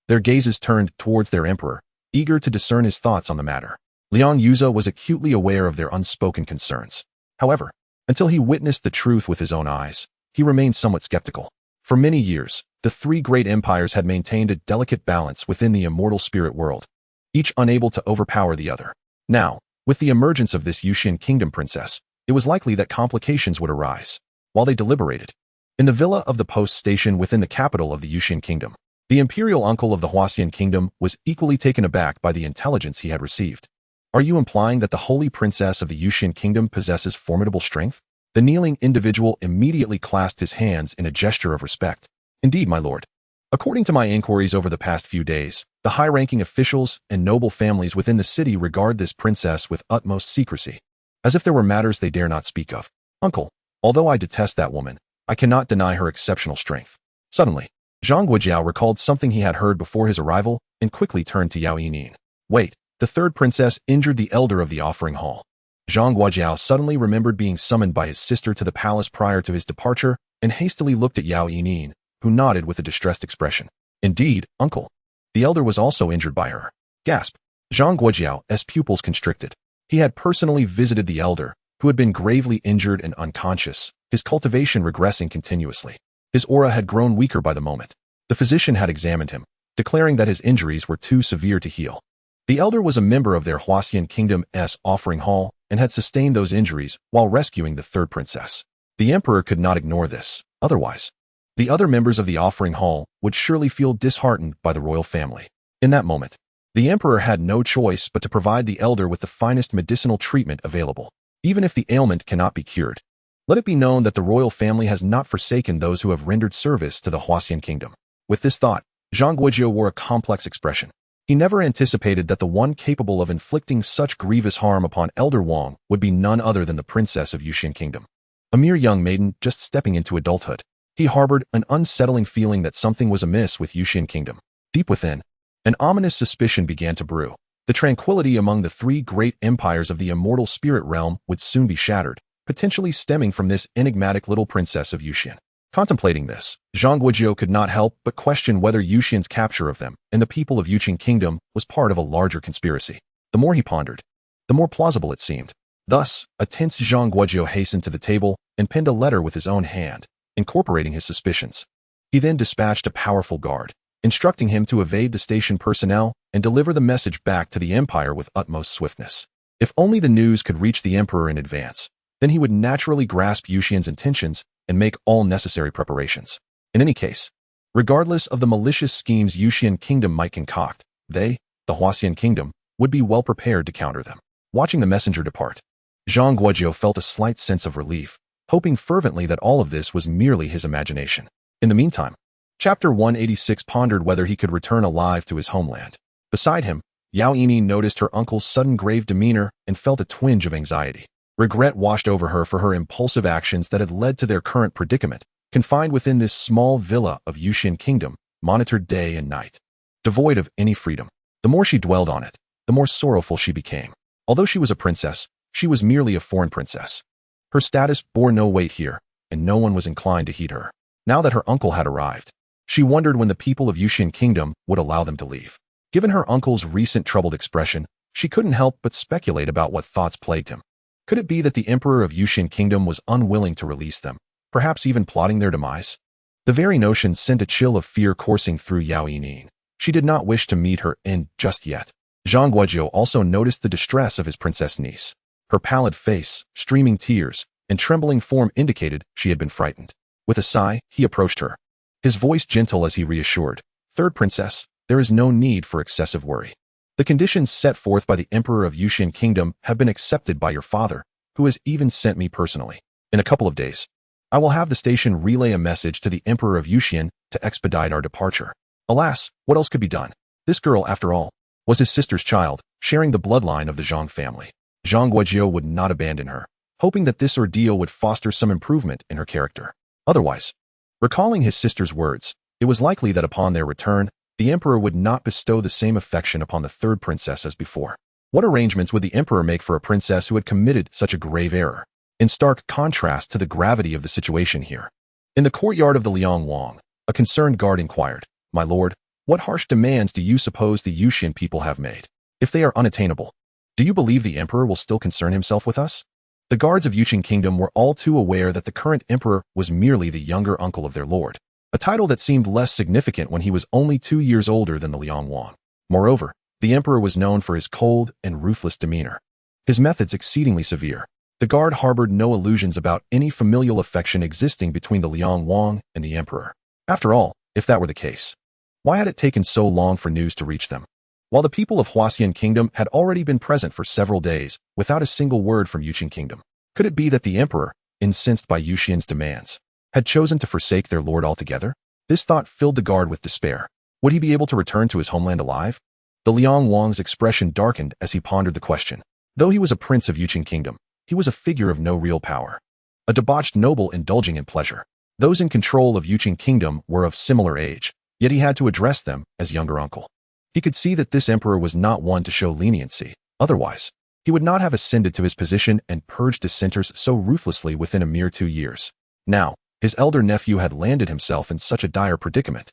Their gazes turned towards their emperor, eager to discern his thoughts on the matter. Liang Yuza was acutely aware of their unspoken concerns. However, until he witnessed the truth with his own eyes, he remained somewhat skeptical. For many years, the three great empires had maintained a delicate balance within the immortal spirit world, each unable to overpower the other. Now, with the emergence of this Yunxiao kingdom princess, it was likely that complications would arise. While they deliberated, in the villa of the post station within the capital of the Yunxiao kingdom, the imperial uncle of the Huaxian kingdom was equally taken aback by the intelligence he had received. Are you implying that the holy princess of the Yunxiao kingdom possesses formidable strength? The kneeling individual immediately clasped his hands in a gesture of respect. Indeed, my lord. According to my inquiries over the past few days, the high-ranking officials and noble families within the city regard this princess with utmost secrecy, as if there were matters they dare not speak of. Uncle, although I detest that woman, I cannot deny her exceptional strength. Suddenly, Zhang Guojiao recalled something he had heard before his arrival and quickly turned to Yao Yining. Wait, the third princess injured the elder of the offering hall. Zhang Guojiao suddenly remembered being summoned by his sister to the palace prior to his departure and hastily looked at Yao Yining, who nodded with a distressed expression. Indeed, uncle. The elder was also injured by her. Gasp. Zhang Guojiao's pupils constricted. He had personally visited the elder, who had been gravely injured and unconscious, his cultivation regressing continuously. His aura had grown weaker by the moment. The physician had examined him, declaring that his injuries were too severe to heal. The elder was a member of their Huaxian Kingdom's offering hall and had sustained those injuries while rescuing the third princess. The emperor could not ignore this, otherwise, the other members of the offering hall would surely feel disheartened by the royal family. In that moment, the emperor had no choice but to provide the elder with the finest medicinal treatment available. Even if the ailment cannot be cured, let it be known that the royal family has not forsaken those who have rendered service to the Huaxian kingdom. With this thought, Zhang Guojiao wore a complex expression. He never anticipated that the one capable of inflicting such grievous harm upon Elder Wang would be none other than the princess of Yunxiao kingdom. A mere young maiden just stepping into adulthood, he harbored an unsettling feeling that something was amiss with Yunxiao kingdom. Deep within, an ominous suspicion began to brew. The tranquility among the three great empires of the immortal spirit realm would soon be shattered, potentially stemming from this enigmatic little princess of Yunxiao. Contemplating this, Zhang Guojiao could not help but question whether Yuxian's capture of them and the people of Yunxiao kingdom was part of a larger conspiracy. The more he pondered, the more plausible it seemed. Thus, a tense Zhang Guojiao hastened to the table and penned a letter with his own hand, incorporating his suspicions. He then dispatched a powerful guard, instructing him to evade the station personnel and deliver the message back to the empire with utmost swiftness. If only the news could reach the emperor in advance, then he would naturally grasp Yuxian's intentions and make all necessary preparations. In any case, regardless of the malicious schemes Yunxiao kingdom might concoct, they, the Huaxian kingdom, would be well prepared to counter them. Watching the messenger depart, Zhang Guojiao felt a slight sense of relief, hoping fervently that all of this was merely his imagination. In the meantime, Chapter 186 pondered whether he could return alive to his homeland. Beside him, Yao Yining noticed her uncle's sudden grave demeanor and felt a twinge of anxiety. Regret washed over her for her impulsive actions that had led to their current predicament, confined within this small villa of Yunxiao kingdom, monitored day and night. Devoid of any freedom, the more she dwelled on it, the more sorrowful she became. Although she was a princess, she was merely a foreign princess. Her status bore no weight here, and no one was inclined to heed her. Now that her uncle had arrived, she wondered when the people of Yunxiao kingdom would allow them to leave. Given her uncle's recent troubled expression, she couldn't help but speculate about what thoughts plagued him. Could it be that the emperor of Yunxiao kingdom was unwilling to release them, perhaps even plotting their demise? The very notion sent a chill of fear coursing through Yao Yining. She did not wish to meet her end just yet. Zhang Guojiao also noticed the distress of his princess niece. Her pallid face, streaming tears, and trembling form indicated she had been frightened. With a sigh, he approached her, his voice gentle as he reassured, "Third princess, there is no need for excessive worry. The conditions set forth by the emperor of Yunxiao kingdom have been accepted by your father, who has even sent me personally. In a couple of days, I will have the station relay a message to the emperor of Yunxiao to expedite our departure." Alas, what else could be done? This girl, after all, was his sister's child, sharing the bloodline of the Zhang family. Zhang Guozhou would not abandon her, hoping that this ordeal would foster some improvement in her character. Otherwise, recalling his sister's words, it was likely that upon their return, the emperor would not bestow the same affection upon the third princess as before. What arrangements would the emperor make for a princess who had committed such a grave error? In stark contrast to the gravity of the situation here. In the courtyard of the Liang Wang, a concerned guard inquired, "My lord, what harsh demands do you suppose the Yuxian people have made? If they are unattainable, do you believe the emperor will still concern himself with us?" The guards of Yuxian Kingdom were all too aware that the current emperor was merely the younger uncle of their lord, a title that seemed less significant when he was only 2 years older than the Liang Wang. Moreover, the emperor was known for his cold and ruthless demeanor. His methods exceedingly severe. The guard harbored no illusions about any familial affection existing between the Liang Wang and the emperor. After all, if that were the case, why had it taken so long for news to reach them? While the people of Huaxian Kingdom had already been present for several days without a single word from Yuxian Kingdom, could it be that the emperor, incensed by Yuxian's demands, had chosen to forsake their lord altogether? This thought filled the guard with despair. Would he be able to return to his homeland alive? The Liang Wang's expression darkened as he pondered the question. Though he was a prince of Yuxian Kingdom, he was a figure of no real power. A debauched noble indulging in pleasure. Those in control of Yuxian Kingdom were of similar age, yet he had to address them as younger uncle. He could see that this emperor was not one to show leniency. Otherwise, he would not have ascended to his position and purged dissenters so ruthlessly within a mere 2 years. Now, his elder nephew had landed himself in such a dire predicament,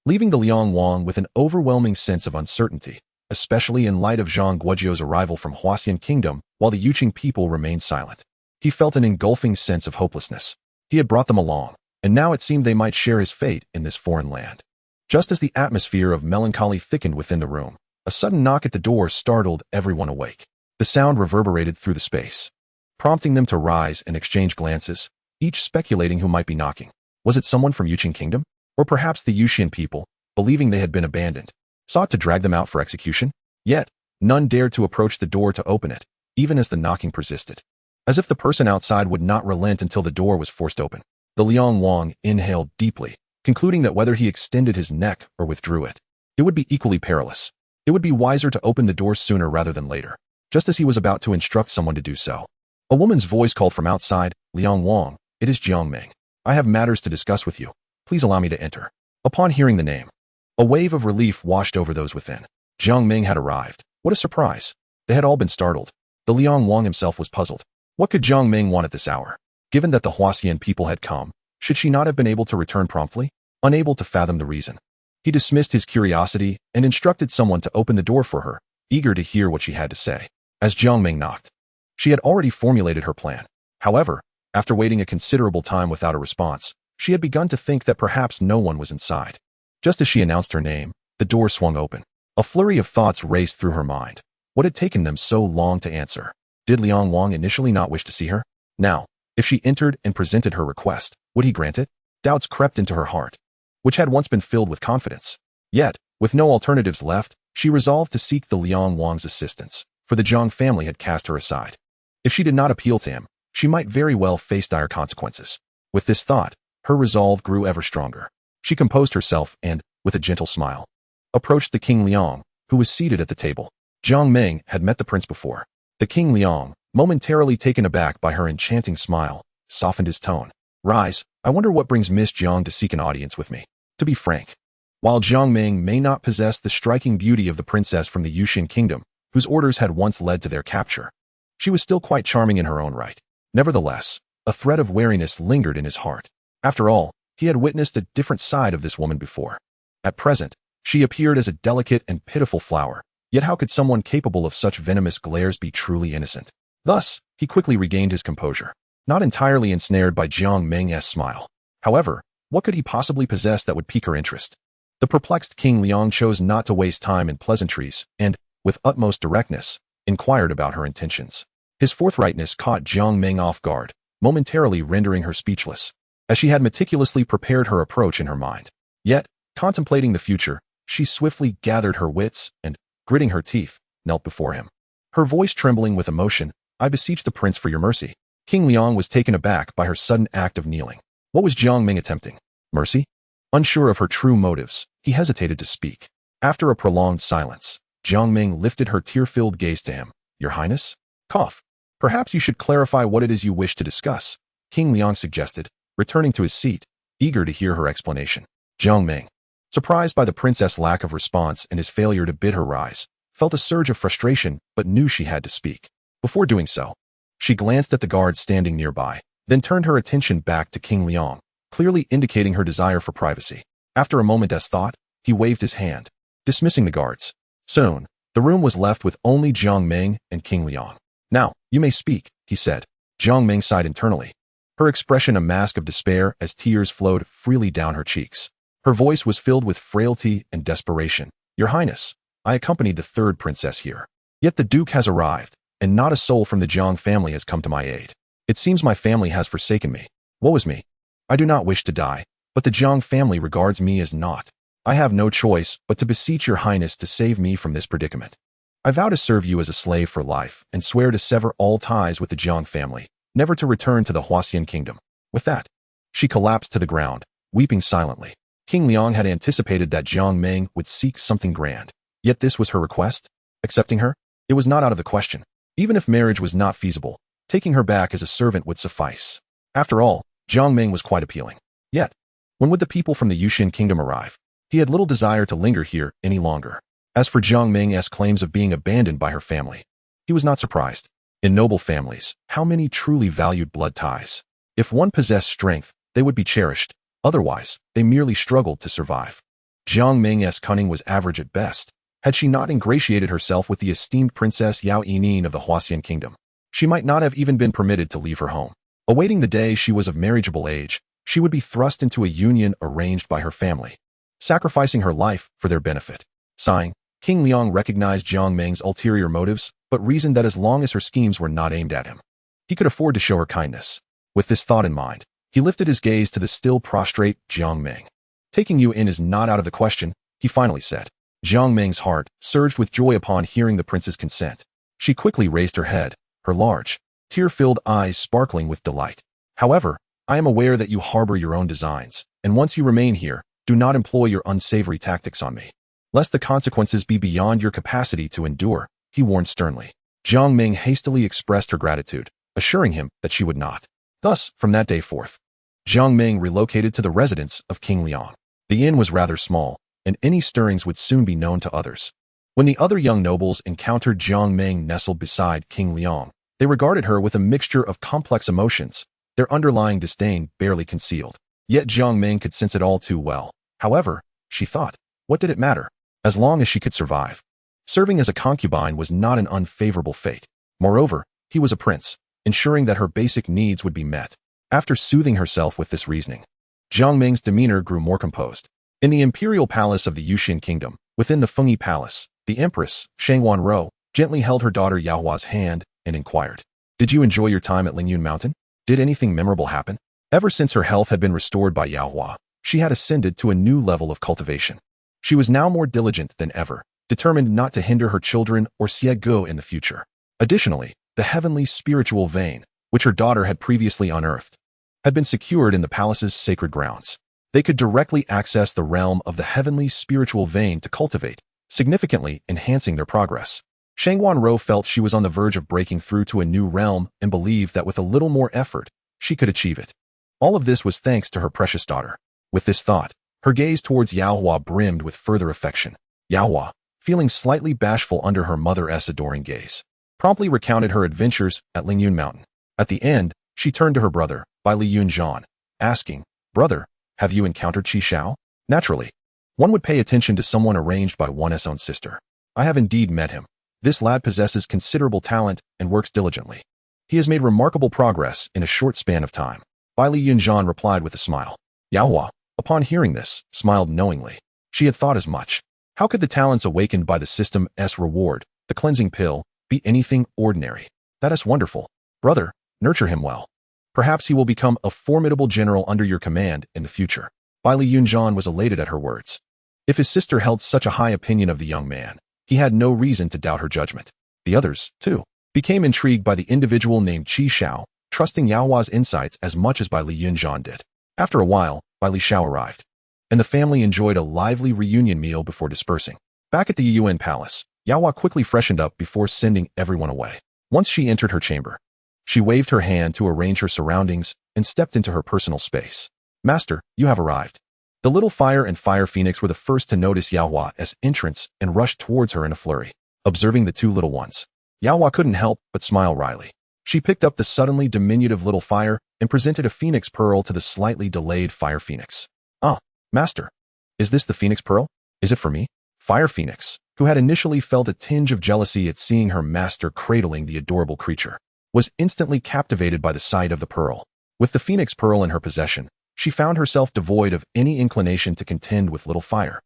leaving the Liang Wang with an overwhelming sense of uncertainty, especially in light of Zhang Guozhou's arrival from Huaxian Kingdom while the Yuqing people remained silent. He felt an engulfing sense of hopelessness. He had brought them along, and now it seemed they might share his fate in this foreign land. Just as the atmosphere of melancholy thickened within the room, a sudden knock at the door startled everyone awake. The sound reverberated through the space, prompting them to rise and exchange glances, each speculating who might be knocking. Was it someone from Yuqing Kingdom? Or perhaps the Yuxian people, believing they had been abandoned, sought to drag them out for execution? Yet, none dared to approach the door to open it, even as the knocking persisted. As if the person outside would not relent until the door was forced open. The Liang Wang inhaled deeply, concluding that whether he extended his neck or withdrew it, it would be equally perilous. It would be wiser to open the door sooner rather than later. Just as he was about to instruct someone to do so, a woman's voice called from outside, "Liang Wang, it is Jiang Ming. I have matters to discuss with you. Please allow me to enter." Upon hearing the name, a wave of relief washed over those within. Jiang Ming had arrived. What a surprise. They had all been startled. The Liang Wang himself was puzzled. What could Jiang Ming want at this hour? Given that the Huaxian people had come, should she not have been able to return promptly? Unable to fathom the reason, he dismissed his curiosity and instructed someone to open the door for her, eager to hear what she had to say. As Jiang Ming knocked, she had already formulated her plan. However, after waiting a considerable time without a response, she had begun to think that perhaps no one was inside. Just as she announced her name, the door swung open. A flurry of thoughts raced through her mind. What had taken them so long to answer? Did Liang Wang initially not wish to see her? Now, if she entered and presented her request, would he grant it? Doubts crept into her heart, which had once been filled with confidence. Yet, with no alternatives left, she resolved to seek the Liang Wang's assistance, for the Zhang family had cast her aside. If she did not appeal to him, she might very well face dire consequences. With this thought, her resolve grew ever stronger. She composed herself and, with a gentle smile, approached the King Liang, who was seated at the table. Jiang Ming had met the prince before. The King Liang, momentarily taken aback by her enchanting smile, softened his tone. "Rise, I wonder what brings Miss Jiang to seek an audience with me." To be frank, while Jiang Ming may not possess the striking beauty of the princess from the Yuxian Kingdom, whose orders had once led to their capture, she was still quite charming in her own right. Nevertheless, a thread of wariness lingered in his heart. After all, he had witnessed a different side of this woman before. At present, she appeared as a delicate and pitiful flower, yet how could someone capable of such venomous glares be truly innocent? Thus, he quickly regained his composure, not entirely ensnared by Jiang Ming's smile. However, what could he possibly possess that would pique her interest? The perplexed King Liang chose not to waste time in pleasantries and, with utmost directness, inquired about her intentions. His forthrightness caught Jiang Ming off guard, momentarily rendering her speechless, as she had meticulously prepared her approach in her mind. Yet, contemplating the future, she swiftly gathered her wits and, gritting her teeth, knelt before him. Her voice trembling with emotion, "I beseech the prince for your mercy." King Liang was taken aback by her sudden act of kneeling. What was Jiang Ming attempting? Mercy? Unsure of her true motives, he hesitated to speak. After a prolonged silence, Jiang Ming lifted her tear-filled gaze to him. Your Highness? Cough. Perhaps you should clarify what it is you wish to discuss, King Liang suggested, returning to his seat, eager to hear her explanation. Jiang Ming, surprised by the princess' lack of response and his failure to bid her rise, felt a surge of frustration but knew she had to speak. Before doing so, she glanced at the guards standing nearby, then turned her attention back to King Liang, clearly indicating her desire for privacy. After a moment's thought, he waved his hand, dismissing the guards. Soon, the room was left with only Jiang Ming and King Liang. Now, you may speak, he said. Jiang Ming sighed internally, her expression a mask of despair as tears flowed freely down her cheeks. Her voice was filled with frailty and desperation. Your Highness, I accompanied the third princess here. Yet the Duke has arrived, and not a soul from the Jiang family has come to my aid. It seems my family has forsaken me. Woe is me. I do not wish to die, but the Jiang family regards me as naught. I have no choice but to beseech your Highness to save me from this predicament. I vow to serve you as a slave for life and swear to sever all ties with the Jiang family, never to return to the Huaxian kingdom. With that, she collapsed to the ground, weeping silently. King Liang had anticipated that Jiang Ming would seek something grand, yet this was her request? Accepting her? It was not out of the question. Even if marriage was not feasible, taking her back as a servant would suffice. After all, Jiang Ming was quite appealing. Yet, when would the people from the Yuxian kingdom arrive? He had little desire to linger here any longer. As for Jiang Ming's claims of being abandoned by her family, he was not surprised. In noble families, how many truly valued blood ties? If one possessed strength, they would be cherished. Otherwise, they merely struggled to survive. Jiang Ming's cunning was average at best. Had she not ingratiated herself with the esteemed Princess Yao Yining of the Huaxian kingdom, she might not have even been permitted to leave her home. Awaiting the day she was of marriageable age, she would be thrust into a union arranged by her family, sacrificing her life for their benefit. Sighing, King Liang recognized Jiang Ming's ulterior motives, but reasoned that as long as her schemes were not aimed at him, he could afford to show her kindness. With this thought in mind, he lifted his gaze to the still prostrate Jiang Ming. Taking you in is not out of the question, he finally said. Jiang Ming's heart surged with joy upon hearing the prince's consent. She quickly raised her head, her large, tear-filled eyes sparkling with delight. However, I am aware that you harbor your own designs, and once you remain here, do not employ your unsavory tactics on me, lest the consequences be beyond your capacity to endure, he warned sternly. Jiang Ming hastily expressed her gratitude, assuring him that she would not. Thus, from that day forth, Jiang Ming relocated to the residence of King Liang. The inn was rather small, and any stirrings would soon be known to others. When the other young nobles encountered Jiang Ming nestled beside King Liang, they regarded her with a mixture of complex emotions, their underlying disdain barely concealed. Yet Jiang Ming could sense it all too well. However, she thought, what did it matter? As long as she could survive. Serving as a concubine was not an unfavorable fate. Moreover, he was a prince, ensuring that her basic needs would be met. After soothing herself with this reasoning, Jiang Ming's demeanor grew more composed. In the imperial palace of the Yuxian kingdom, within the Fengyi palace, the empress, Shangwan Rou, gently held her daughter Yaohua's hand and inquired, did you enjoy your time at Lingyun Mountain? Did anything memorable happen? Ever since her health had been restored by Yaohua, she had ascended to a new level of cultivation. She was now more diligent than ever, determined not to hinder her children or Xiegu in the future. Additionally, the heavenly spiritual vein, which her daughter had previously unearthed, had been secured in the palace's sacred grounds. They could directly access the realm of the heavenly spiritual vein to cultivate, significantly enhancing their progress. Shangwan Rou felt she was on the verge of breaking through to a new realm and believed that with a little more effort, she could achieve it. All of this was thanks to her precious daughter. With this thought, her gaze towards Yaohua brimmed with further affection. Yaohua, feeling slightly bashful under her mother's adoring gaze, promptly recounted her adventures at Lingyun Mountain. At the end, she turned to her brother, Bai Yunxiao, asking, brother, have you encountered Qi Shao? Naturally, one would pay attention to someone arranged by one's own sister. I have indeed met him. This lad possesses considerable talent and works diligently. He has made remarkable progress in a short span of time. Bai Yunxiao replied with a smile. Yaohua, upon hearing this, smiled knowingly. She had thought as much. How could the talents awakened by the system's reward, the cleansing pill, be anything ordinary? That is wonderful. Brother, nurture him well. Perhaps he will become a formidable general under your command in the future. Bai Yunxiao was elated at her words. If his sister held such a high opinion of the young man, he had no reason to doubt her judgment. The others, too, became intrigued by the individual named Qi Shao, trusting Yaohua's insights as much as Bai Yunxiao did. After a while, Bai Shao arrived, and the family enjoyed a lively reunion meal before dispersing. Back at the Yuan Palace, Yao quickly freshened up before sending everyone away. Once she entered her chamber, she waved her hand to arrange her surroundings and stepped into her personal space. Master, you have arrived. The little fire and fire phoenix were the first to notice Yao as entrance and rushed towards her in a flurry. Observing the two little ones, Yao couldn't help but smile wryly. She picked up the suddenly diminutive little fire and presented a phoenix pearl to the slightly delayed fire phoenix. Ah, master, is this the phoenix pearl? Is it for me? Fire phoenix, who had initially felt a tinge of jealousy at seeing her master cradling the adorable creature, was instantly captivated by the sight of the pearl. With the phoenix pearl in her possession, she found herself devoid of any inclination to contend with little fire.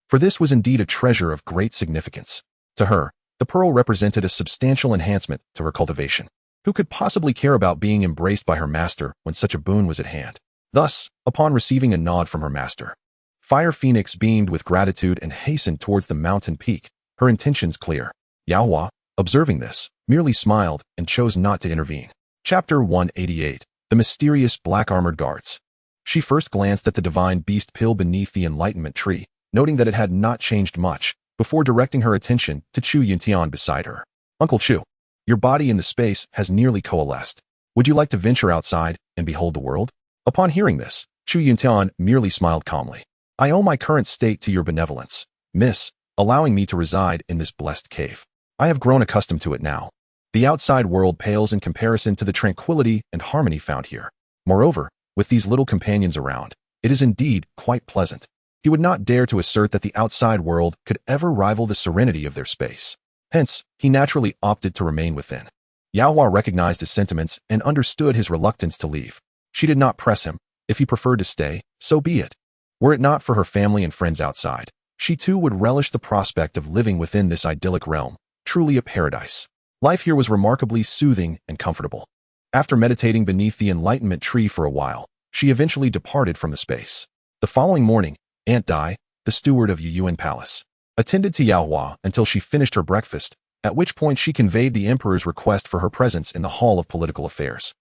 For this was indeed a treasure of great significance. To her, the pearl represented a substantial enhancement to her cultivation. Who could possibly care about being embraced by her master when such a boon was at hand? Thus, upon receiving a nod from her master, Fire Phoenix beamed with gratitude and hastened towards the mountain peak, her intentions clear. Yao, observing this, merely smiled and chose not to intervene. Chapter 188. The Mysterious Black-Armored Guards. She first glanced at the divine beast pill beneath the enlightenment tree, noting that it had not changed much, before directing her attention to Chu Yuntian beside her. Uncle Chu, your body in the space has nearly coalesced. Would you like to venture outside and behold the world? Upon hearing this, Chu Yuntian merely smiled calmly. I owe my current state to your benevolence, miss, allowing me to reside in this blessed cave. I have grown accustomed to it now. The outside world pales in comparison to the tranquility and harmony found here. Moreover, with these little companions around, it is indeed quite pleasant. He would not dare to assert that the outside world could ever rival the serenity of their space. Hence, he naturally opted to remain within. Yao recognized his sentiments and understood his reluctance to leave. She did not press him. If he preferred to stay, so be it. Were it not for her family and friends outside, she too would relish the prospect of living within this idyllic realm, truly a paradise. Life here was remarkably soothing and comfortable. After meditating beneath the enlightenment tree for a while, she eventually departed from the space. The following morning, Aunt Dai, the steward of Yuyuan Palace, attended to Yao until she finished her breakfast, at which point she conveyed the emperor's request for her presence in the Hall of Political Affairs.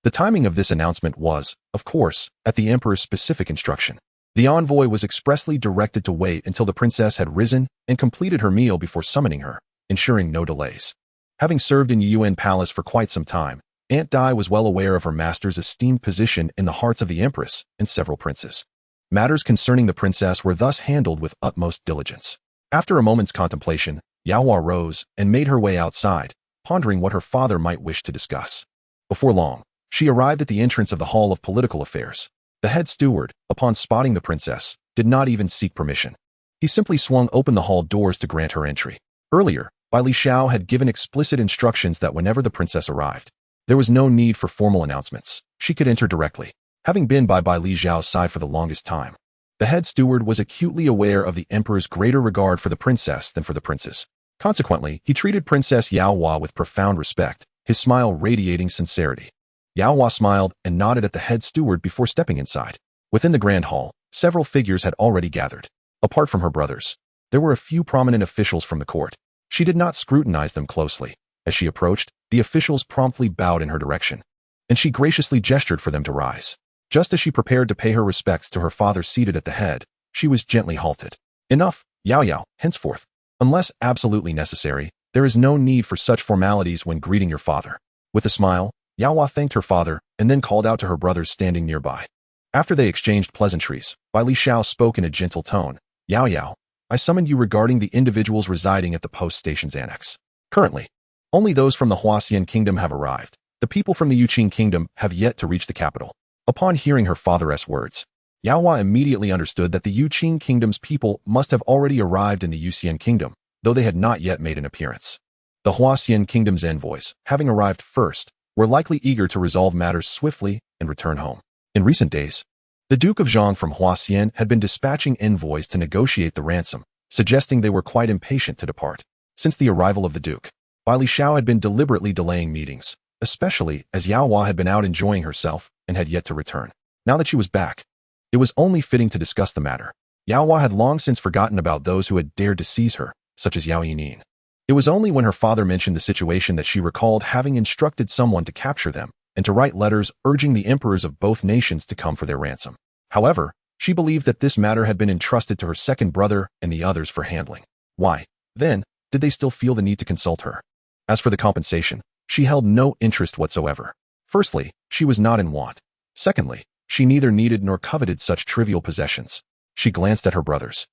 The timing of this announcement was, of course, at the emperor's specific instruction. The envoy was expressly directed to wait until the princess had risen and completed her meal before summoning her, ensuring no delays. Having served in Yuyuan Palace for quite some time, Aunt Dai was well aware of her master's esteemed position in the hearts of the empress and several princes. Matters concerning the princess were thus handled with utmost diligence. After a moment's contemplation, Yao rose and made her way outside, pondering what her father might wish to discuss. Before long, she arrived at the entrance of the Hall of Political Affairs. The head steward, upon spotting the princess, did not even seek permission. He simply swung open the hall doors to grant her entry. Earlier, Bai Li Xiao had given explicit instructions that whenever the princess arrived, there was no need for formal announcements. She could enter directly. Having been by Bai Li Xiao's side for the longest time, the head steward was acutely aware of the emperor's greater regard for the princess than for the princes. Consequently, he treated Princess Yao with profound respect, his smile radiating sincerity. Yao smiled and nodded at the head steward before stepping inside. Within the grand hall, several figures had already gathered. Apart from her brothers, there were a few prominent officials from the court. She did not scrutinize them closely. As she approached, the officials promptly bowed in her direction, and she graciously gestured for them to rise. Just as she prepared to pay her respects to her father seated at the head, she was gently halted. Enough, Yao, henceforth. Unless absolutely necessary, there is no need for such formalities when greeting your father. With a smile, Yao thanked her father and then called out to her brothers standing nearby. After they exchanged pleasantries, Bai Li Xiao spoke in a gentle tone. Yao, I summoned you regarding the individuals residing at the post station's annex. Currently, only those from the Huaxian Kingdom have arrived. The people from the Yuqing Kingdom have yet to reach the capital. Upon hearing her father's words, Yao immediately understood that the Yuqing Kingdom's people must have already arrived in the Yuxian Kingdom, though they had not yet made an appearance. The Huaxian Kingdom's envoys, having arrived first, were likely eager to resolve matters swiftly and return home. In recent days, the Duke of Zhang from Huaxian had been dispatching envoys to negotiate the ransom, suggesting they were quite impatient to depart. Since the arrival of the Duke, Bai Li Xiao had been deliberately delaying meetings, especially as Yao had been out enjoying herself and had yet to return. Now that she was back, it was only fitting to discuss the matter. Yao had long since forgotten about those who had dared to seize her, such as Yao Yinin. It was only when her father mentioned the situation that she recalled having instructed someone to capture them and to write letters urging the emperors of both nations to come for their ransom. However, she believed that this matter had been entrusted to her second brother and the others for handling. Why, then, did they still feel the need to consult her? As for the compensation, she held no interest whatsoever. Firstly, she was not in want. Secondly, she neither needed nor coveted such trivial possessions. She glanced at her brothers.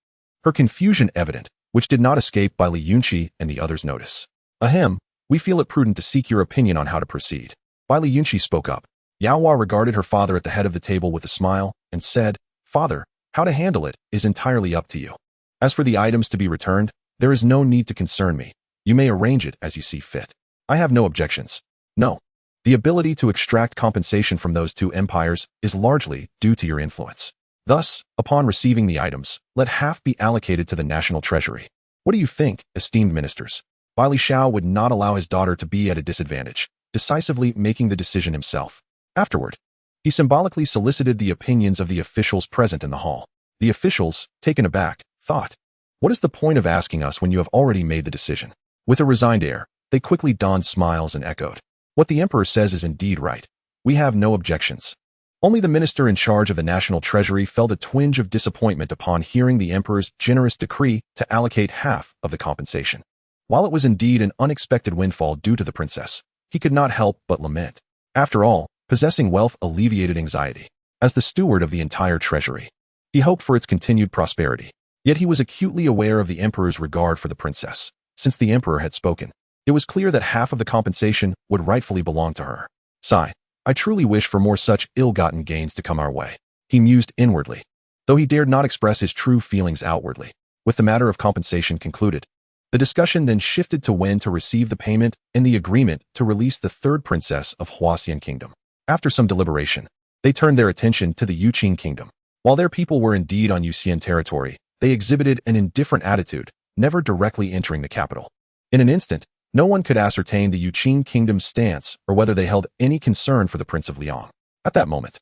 Her confusion evident, which did not escape Bai Yunxi and the others' notice. Ahem, we feel it prudent to seek your opinion on how to proceed. Bai Yunxi spoke up. Yao Hua regarded her father at the head of the table with a smile and said, Father, how to handle it is entirely up to you. As for the items to be returned, there is no need to concern me. You may arrange it as you see fit. I have no objections. No. The ability to extract compensation from those two empires is largely due to your influence. Thus, upon receiving the items, let half be allocated to the national treasury. What do you think, esteemed ministers? Bai Xiao would not allow his daughter to be at a disadvantage, decisively making the decision himself. Afterward, he symbolically solicited the opinions of the officials present in the hall. The officials, taken aback, thought, what is the point of asking us when you have already made the decision? With a resigned air, they quickly donned smiles and echoed, what the emperor says is indeed right. We have no objections. Only the minister in charge of the national treasury felt a twinge of disappointment upon hearing the emperor's generous decree to allocate half of the compensation. While it was indeed an unexpected windfall due to the princess, he could not help but lament. After all, possessing wealth alleviated anxiety. As the steward of the entire treasury, he hoped for its continued prosperity. Yet he was acutely aware of the emperor's regard for the princess. Since the emperor had spoken, it was clear that half of the compensation would rightfully belong to her. Sigh. I truly wish for more such ill-gotten gains to come our way. He mused inwardly, though he dared not express his true feelings outwardly. With the matter of compensation concluded, the discussion then shifted to when to receive the payment and the agreement to release the third princess of Huaxian Kingdom. After some deliberation, they turned their attention to the Yuqing Kingdom. While their people were indeed on Yuxian territory, they exhibited an indifferent attitude, never directly entering the capital. In an instant, no one could ascertain the Yuqing Kingdom's stance or whether they held any concern for the Prince of Liang. At that moment,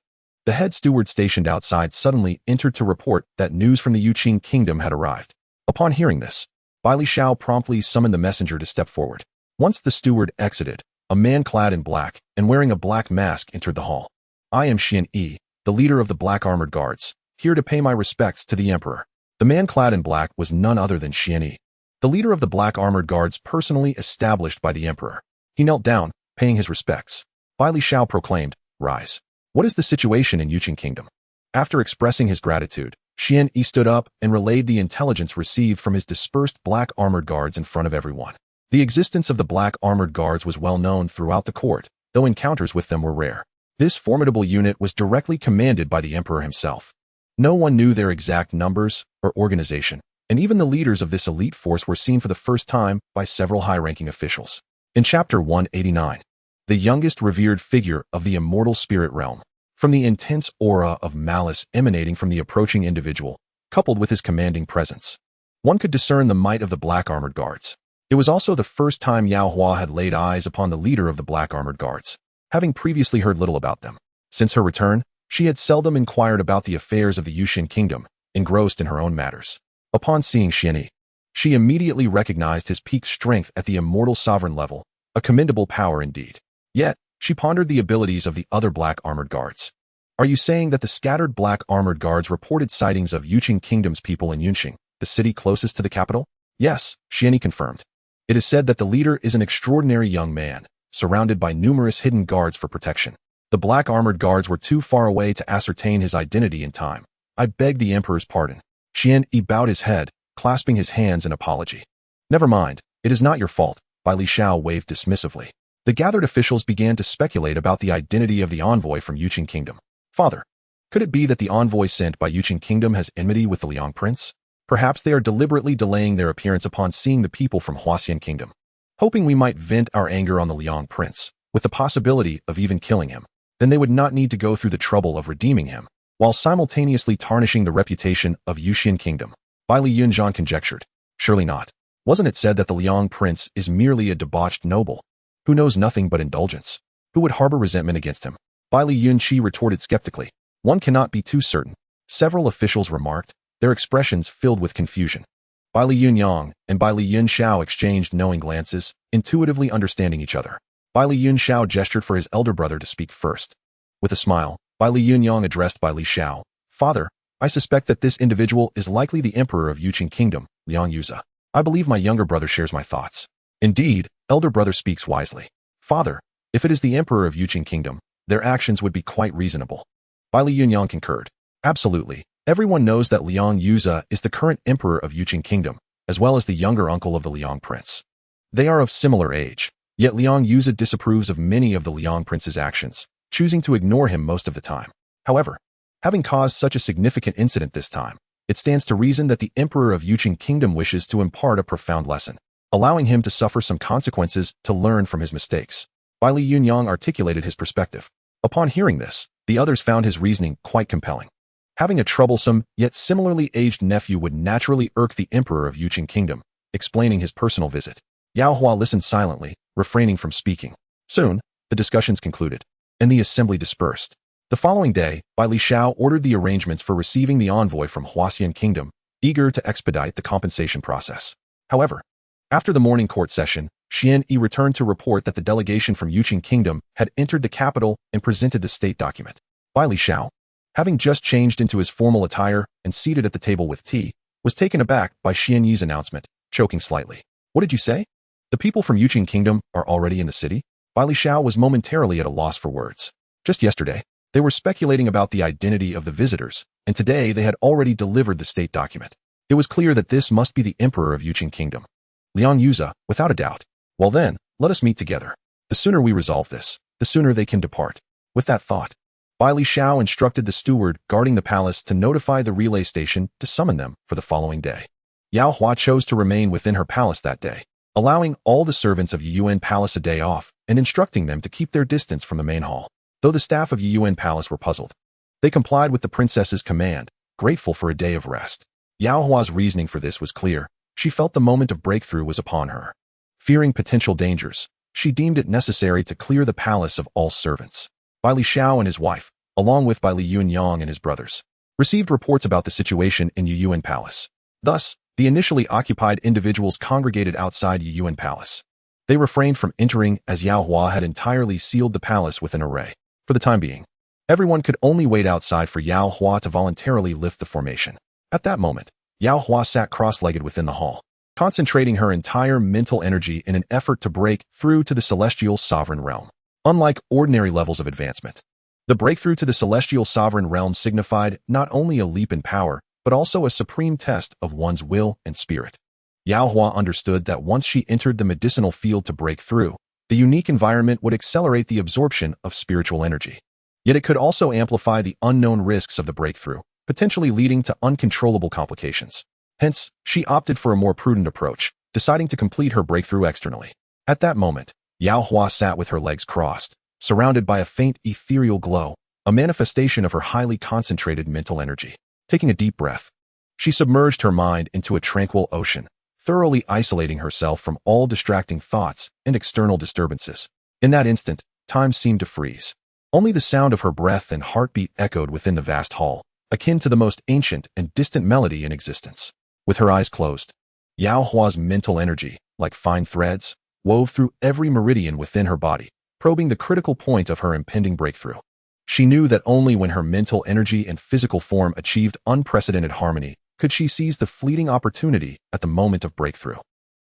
the head steward stationed outside suddenly entered to report that news from the Yuqing Kingdom had arrived. Upon hearing this, Bai Xiao promptly summoned the messenger to step forward. Once the steward exited, a man clad in black and wearing a black mask entered the hall. I am Xian Yi, the leader of the Black Armored Guards, here to pay my respects to the emperor. The man clad in black was none other than Xian Yi, the leader of the Black Armored Guards personally established by the emperor. He knelt down, paying his respects. Bai Xiao proclaimed, Rise. What is the situation in Yuqing Kingdom? After expressing his gratitude, Xian Yi stood up and relayed the intelligence received from his dispersed Black Armored Guards in front of everyone. The existence of the Black Armored Guards was well known throughout the court, though encounters with them were rare. This formidable unit was directly commanded by the emperor himself. No one knew their exact numbers or organization, and even the leaders of this elite force were seen for the first time by several high-ranking officials. In Chapter 189, the youngest revered figure of the immortal spirit realm, from the intense aura of malice emanating from the approaching individual, coupled with his commanding presence, one could discern the might of the Black Armored Guards. It was also the first time Yao Hua had laid eyes upon the leader of the Black Armored Guards, having previously heard little about them. Since her return, she had seldom inquired about the affairs of the Yuxian Kingdom, engrossed in her own matters. Upon seeing Xian Yi, she immediately recognized his peak strength at the immortal sovereign level, a commendable power indeed. Yet, she pondered the abilities of the other Black Armored Guards. Are you saying that the scattered Black Armored Guards reported sightings of Yuqing Kingdom's people in Yunxing, the city closest to the capital? Yes, Xian Yi confirmed. It is said that the leader is an extraordinary young man, surrounded by numerous hidden guards for protection. The Black Armored Guards were too far away to ascertain his identity in time. I beg the emperor's pardon. Xian Yi bowed his head, clasping his hands in apology. Never mind, it is not your fault, Bai Xiao waved dismissively. The gathered officials began to speculate about the identity of the envoy from Yuqing Kingdom. Father, could it be that the envoy sent by Yuqing Kingdom has enmity with the Liang Prince? Perhaps they are deliberately delaying their appearance upon seeing the people from Huaxian Kingdom, hoping we might vent our anger on the Liang Prince, with the possibility of even killing him. Then they would not need to go through the trouble of redeeming him, while simultaneously tarnishing the reputation of Yuxian Kingdom. Bai Yunxian conjectured. Surely not. Wasn't it said that the Liang Prince is merely a debauched noble, who knows nothing but indulgence? Who would harbor resentment against him? Bai Yunqi retorted skeptically. One cannot be too certain. Several officials remarked, their expressions filled with confusion. Bai Yunyang and Bai Yunxiao exchanged knowing glances, intuitively understanding each other. Bai Yunxiao gestured for his elder brother to speak first. With a smile, Bai Yunyang addressed Bai Xiao. Father, I suspect that this individual is likely the emperor of Yuqing Kingdom, Liang Yuza. I believe my younger brother shares my thoughts. Indeed, elder brother speaks wisely. Father, if it is the emperor of Yuqing Kingdom, their actions would be quite reasonable. Bai Yunyang concurred. Absolutely. Everyone knows that Liang Yuza is the current emperor of Yuqing Kingdom, as well as the younger uncle of the Liang prince. They are of similar age, yet Liang Yuza disapproves of many of the Liang prince's actions, choosing to ignore him most of the time. However, having caused such a significant incident this time, it stands to reason that the emperor of Yuqing Kingdom wishes to impart a profound lesson, allowing him to suffer some consequences to learn from his mistakes. Bai Yunyang articulated his perspective. Upon hearing this, the others found his reasoning quite compelling. Having a troublesome, yet similarly aged nephew would naturally irk the emperor of Yuqing Kingdom, explaining his personal visit. Yao Hua listened silently, refraining from speaking. Soon, the discussions concluded, and the assembly dispersed. The following day, Bai Lishao ordered the arrangements for receiving the envoy from Huaxian Kingdom, eager to expedite the compensation process. However, after the morning court session, Xian Yi returned to report that the delegation from Yuqing Kingdom had entered the capital and presented the state document. Bai Lishao, having just changed into his formal attire and seated at the table with tea, was taken aback by Xian Yi's announcement, choking slightly. What did you say? The people from Yuqing Kingdom are already in the city? Bai Lishao was momentarily at a loss for words. Just yesterday, they were speculating about the identity of the visitors, and today they had already delivered the state document. It was clear that this must be the emperor of Yuqing Kingdom. Liang Yuza, without a doubt. Well then, let us meet together. The sooner we resolve this, the sooner they can depart. With that thought, Bai Lishao instructed the steward guarding the palace to notify the relay station to summon them for the following day. Yao Hua chose to remain within her palace that day, allowing all the servants of Yuyuan Palace a day off and instructing them to keep their distance from the main hall. Though the staff of Yuyuan Palace were puzzled, they complied with the princess's command, grateful for a day of rest. Yao Hua's reasoning for this was clear. She felt the moment of breakthrough was upon her. Fearing potential dangers, she deemed it necessary to clear the palace of all servants. Bai Lishao and his wife, along with Bai Yunyang and his brothers, received reports about the situation in Yuyuan Palace. Thus, the initially occupied individuals congregated outside Yuyuan Palace. They refrained from entering as Yao Hua had entirely sealed the palace with an array. For the time being, everyone could only wait outside for Yao Hua to voluntarily lift the formation. At that moment, Yao Hua sat cross-legged within the hall, concentrating her entire mental energy in an effort to break through to the celestial sovereign realm. Unlike ordinary levels of advancement, the breakthrough to the celestial sovereign realm signified not only a leap in power, but also a supreme test of one's will and spirit. Yao Hua understood that once she entered the medicinal field to break through, the unique environment would accelerate the absorption of spiritual energy. Yet it could also amplify the unknown risks of the breakthrough, potentially leading to uncontrollable complications. Hence, she opted for a more prudent approach, deciding to complete her breakthrough externally. At that moment, Yao Hua sat with her legs crossed, surrounded by a faint ethereal glow, a manifestation of her highly concentrated mental energy. Taking a deep breath, she submerged her mind into a tranquil ocean, thoroughly isolating herself from all distracting thoughts and external disturbances. In that instant, time seemed to freeze. Only the sound of her breath and heartbeat echoed within the vast hall, akin to the most ancient and distant melody in existence. With her eyes closed, Yao Hua's mental energy, like fine threads, wove through every meridian within her body, probing the critical point of her impending breakthrough. She knew that only when her mental energy and physical form achieved unprecedented harmony could she seize the fleeting opportunity at the moment of breakthrough,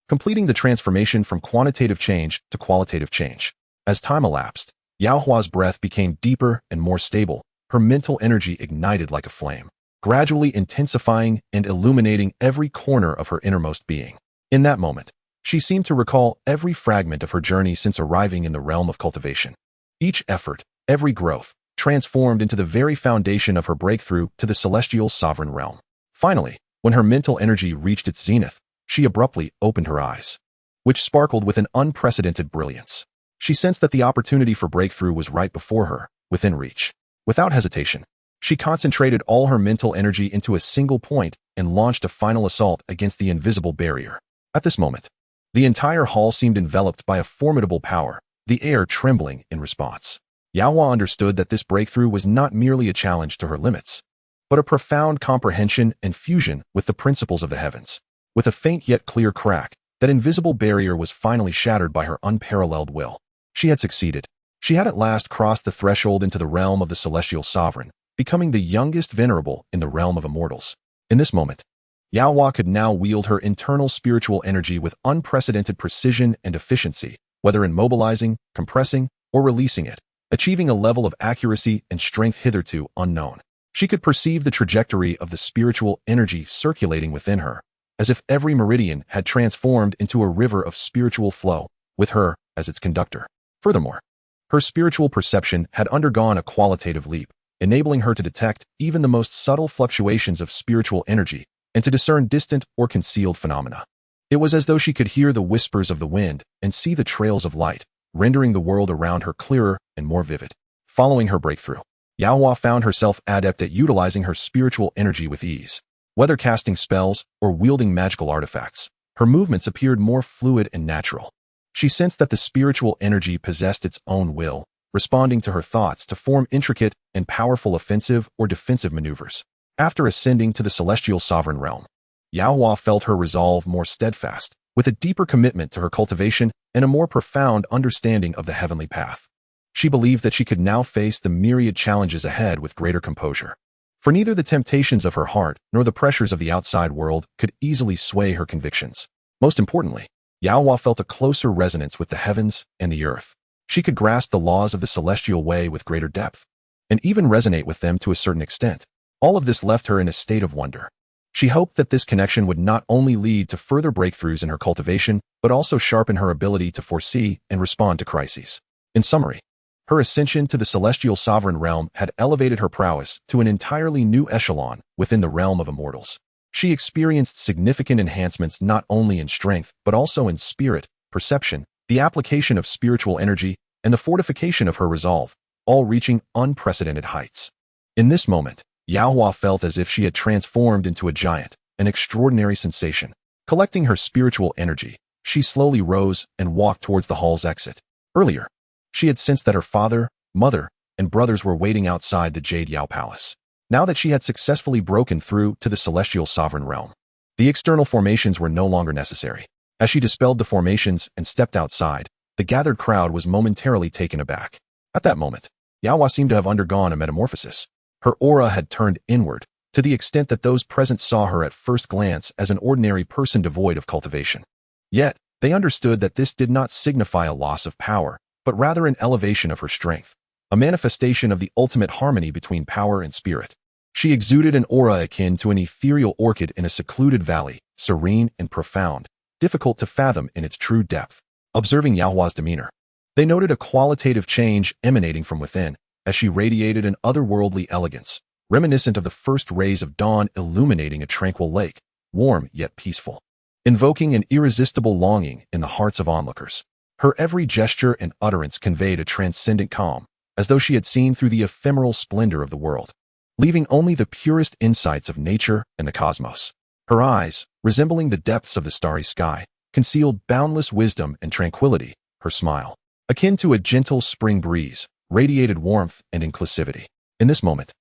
completing the transformation from quantitative change to qualitative change. As time elapsed, Yao Hua's breath became deeper and more stable, her mental energy ignited like a flame, gradually intensifying and illuminating every corner of her innermost being. In that moment, she seemed to recall every fragment of her journey since arriving in the realm of cultivation. Each effort, every growth, transformed into the very foundation of her breakthrough to the celestial sovereign realm. Finally, when her mental energy reached its zenith, she abruptly opened her eyes, which sparkled with an unprecedented brilliance. She sensed that the opportunity for breakthrough was right before her, within reach. Without hesitation, she concentrated all her mental energy into a single point and launched a final assault against the invisible barrier. At this moment, the entire hall seemed enveloped by a formidable power, the air trembling in response. Yao Hua understood that this breakthrough was not merely a challenge to her limits, but a profound comprehension and fusion with the principles of the heavens. With a faint yet clear crack, that invisible barrier was finally shattered by her unparalleled will. She had succeeded. She had at last crossed the threshold into the realm of the celestial sovereign, becoming the youngest venerable in the realm of immortals. In this moment, Yao Hua could now wield her internal spiritual energy with unprecedented precision and efficiency, whether in mobilizing, compressing, or releasing it, achieving a level of accuracy and strength hitherto unknown. She could perceive the trajectory of the spiritual energy circulating within her, as if every meridian had transformed into a river of spiritual flow, with her as its conductor. Furthermore, her spiritual perception had undergone a qualitative leap, enabling her to detect even the most subtle fluctuations of spiritual energy and to discern distant or concealed phenomena. It was as though she could hear the whispers of the wind and see the trails of light, rendering the world around her clearer and more vivid. Following her breakthrough, Yao Hua found herself adept at utilizing her spiritual energy with ease. Whether casting spells or wielding magical artifacts, her movements appeared more fluid and natural. She sensed that the spiritual energy possessed its own will, responding to her thoughts to form intricate and powerful offensive or defensive maneuvers. After ascending to the celestial sovereign realm, Yao Hua felt her resolve more steadfast, with a deeper commitment to her cultivation and a more profound understanding of the heavenly path. She believed that she could now face the myriad challenges ahead with greater composure. For neither the temptations of her heart nor the pressures of the outside world could easily sway her convictions. Most importantly, Yao Hua felt a closer resonance with the heavens and the earth. She could grasp the laws of the celestial way with greater depth, and even resonate with them to a certain extent. All of this left her in a state of wonder. She hoped that this connection would not only lead to further breakthroughs in her cultivation, but also sharpen her ability to foresee and respond to crises. In summary, her ascension to the celestial sovereign realm had elevated her prowess to an entirely new echelon within the realm of immortals. She experienced significant enhancements not only in strength, but also in spirit, perception, the application of spiritual energy, and the fortification of her resolve, all reaching unprecedented heights. In this moment, Yao Hua felt as if she had transformed into a giant, an extraordinary sensation. Collecting her spiritual energy, she slowly rose and walked towards the hall's exit. Earlier, she had sensed that her father, mother, and brothers were waiting outside the Jade Yao Palace. Now that she had successfully broken through to the celestial sovereign realm, the external formations were no longer necessary. As she dispelled the formations and stepped outside, the gathered crowd was momentarily taken aback. At that moment, Yao Hua seemed to have undergone a metamorphosis. Her aura had turned inward, to the extent that those present saw her at first glance as an ordinary person devoid of cultivation. Yet, they understood that this did not signify a loss of power, but rather an elevation of her strength, a manifestation of the ultimate harmony between power and spirit. She exuded an aura akin to an ethereal orchid in a secluded valley, serene and profound, difficult to fathom in its true depth. Observing Yao Hua's demeanor, they noted a qualitative change emanating from within, as she radiated an otherworldly elegance, reminiscent of the first rays of dawn illuminating a tranquil lake, warm yet peaceful, invoking an irresistible longing in the hearts of onlookers. Her every gesture and utterance conveyed a transcendent calm, as though she had seen through the ephemeral splendor of the world, leaving only the purest insights of nature and the cosmos. Her eyes, resembling the depths of the starry sky, concealed boundless wisdom and tranquility. Her smile, akin to a gentle spring breeze, radiated warmth and inclusivity. In this moment,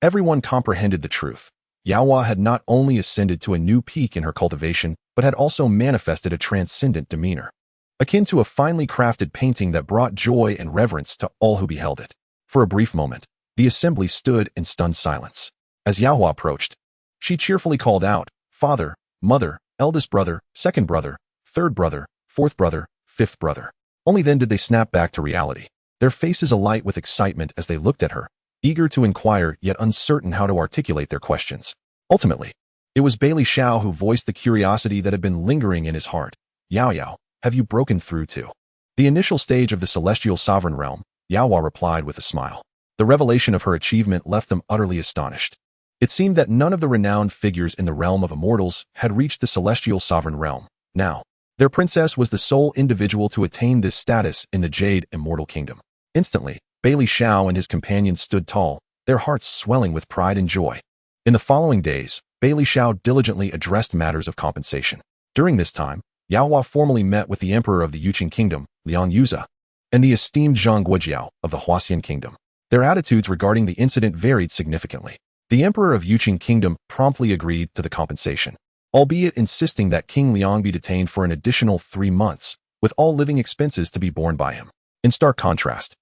everyone comprehended the truth. Yao Hua had not only ascended to a new peak in her cultivation, but had also manifested a transcendent demeanor, akin to a finely crafted painting that brought joy and reverence to all who beheld it. For a brief moment, the assembly stood in stunned silence. As Yao Hua approached, she cheerfully called out, "Father, mother, eldest brother, second brother, third brother, fourth brother, fifth brother." Only then did they snap back to reality, their faces alight with excitement as they looked at her, eager to inquire yet uncertain how to articulate their questions. Ultimately, it was Bailey Xiao who voiced the curiosity that had been lingering in his heart. "Yao Yao, have you broken through to the initial stage of the celestial sovereign realm?" Yao Hua replied with a smile. The revelation of her achievement left them utterly astonished. It seemed that none of the renowned figures in the realm of immortals had reached the celestial sovereign realm. Now, their princess was the sole individual to attain this status in the Jade Immortal Kingdom. Instantly, Bailey Xiao and his companions stood tall, their hearts swelling with pride and joy. In the following days, Bailey Xiao diligently addressed matters of compensation. During this time, Yao Hua formally met with the emperor of the Yuqing Kingdom, Liang Yuza, and the esteemed Zhang Guojiao of the Huaxian Kingdom. Their attitudes regarding the incident varied significantly. The emperor of Yuqing Kingdom promptly agreed to the compensation, albeit insisting that King Liang be detained for an additional 3 months, with all living expenses to be borne by him. In stark contrast,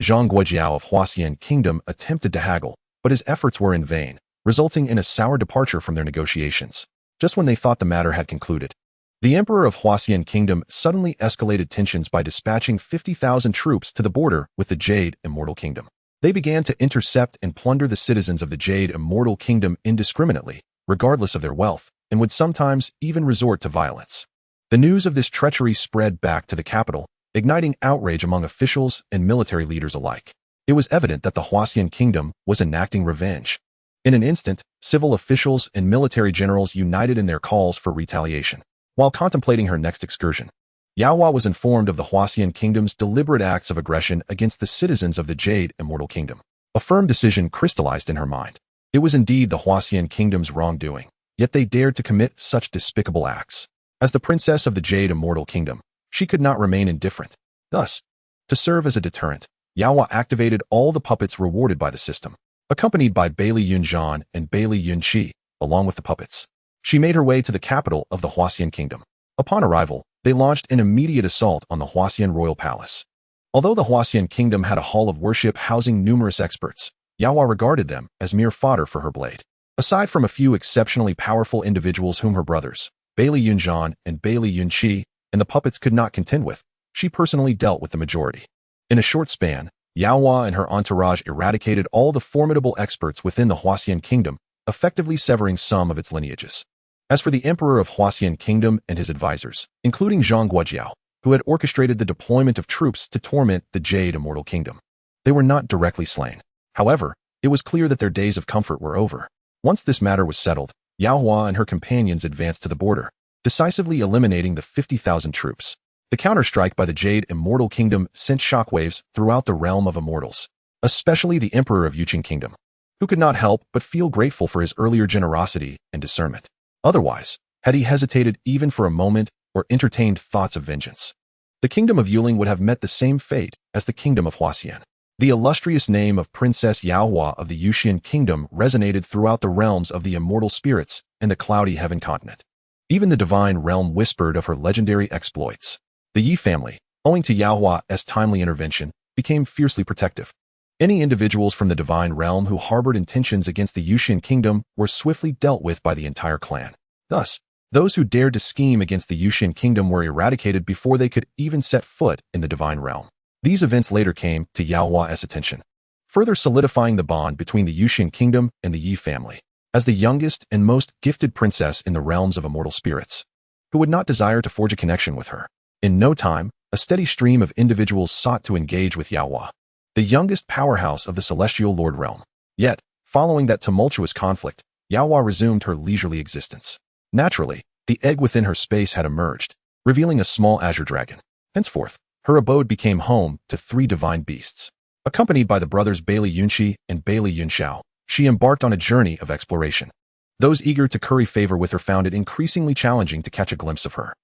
Zhang Guojiao of Huaxian Kingdom attempted to haggle, but his efforts were in vain, resulting in a sour departure from their negotiations. Just when they thought the matter had concluded, the emperor of Huasian Kingdom suddenly escalated tensions by dispatching 50,000 troops to the border with the Jade Immortal Kingdom. They began to intercept and plunder the citizens of the Jade Immortal Kingdom indiscriminately, regardless of their wealth, and would sometimes even resort to violence. The news of this treachery spread back to the capital, igniting outrage among officials and military leaders alike. It was evident that the Huasian Kingdom was enacting revenge. In an instant, civil officials and military generals united in their calls for retaliation. While contemplating her next excursion, Yaohua was informed of the Huasian Kingdom's deliberate acts of aggression against the citizens of the Jade Immortal Kingdom. A firm decision crystallized in her mind. It was indeed the Huasian Kingdom's wrongdoing, yet they dared to commit such despicable acts. As the princess of the Jade Immortal Kingdom, she could not remain indifferent. Thus, to serve as a deterrent, Yaohua activated all the puppets rewarded by the system. Accompanied by Bailey Yunxian and Bailey Yunqi, along with the puppets, she made her way to the capital of the Huasian Kingdom. Upon arrival, they launched an immediate assault on the Huasian royal palace. Although the Huasian Kingdom had a hall of worship housing numerous experts, Yaohua regarded them as mere fodder for her blade. Aside from a few exceptionally powerful individuals whom her brothers, Bailey Yunxian and Bailey Yunqi, and the puppets could not contend with, she personally dealt with the majority. In a short span, Yaohua and her entourage eradicated all the formidable experts within the Huasian Kingdom, effectively severing some of its lineages. As for the emperor of Huasian Kingdom and his advisors, including Zhang Guojiao, who had orchestrated the deployment of troops to torment the Jade Immortal Kingdom, they were not directly slain. However, it was clear that their days of comfort were over. Once this matter was settled, Yaohua and her companions advanced to the border, decisively eliminating the 50,000 troops. The counterstrike by the Jade Immortal Kingdom sent shockwaves throughout the realm of immortals, especially the emperor of Yuqing Kingdom, who could not help but feel grateful for his earlier generosity and discernment. Otherwise, had he hesitated even for a moment or entertained thoughts of vengeance, the kingdom of Yuling would have met the same fate as the kingdom of Huasian. The illustrious name of Princess Yaohua of the Yunxiao Kingdom resonated throughout the realms of the immortal spirits and the cloudy heaven continent. Even the divine realm whispered of her legendary exploits. The Yi family, owing to Yaohua's timely intervention, became fiercely protective. Any individuals from the divine realm who harbored intentions against the Yunxiao Kingdom were swiftly dealt with by the entire clan. Thus, those who dared to scheme against the Yunxiao Kingdom were eradicated before they could even set foot in the divine realm. These events later came to Yaohua's attention, further solidifying the bond between the Yunxiao Kingdom and the Yi family. As the youngest and most gifted princess in the realms of immortal spirits, who would not desire to forge a connection with her? In no time, a steady stream of individuals sought to engage with Yaohua, the youngest powerhouse of the celestial lord realm. Yet, following that tumultuous conflict, Yaohua resumed her leisurely existence. Naturally, the egg within her space had emerged, revealing a small azure dragon. Henceforth, her abode became home to 3 divine beasts. Accompanied by the brothers Bailey Yunqi and Bailey Yunxiao, she embarked on a journey of exploration. Those eager to curry favor with her found it increasingly challenging to catch a glimpse of her.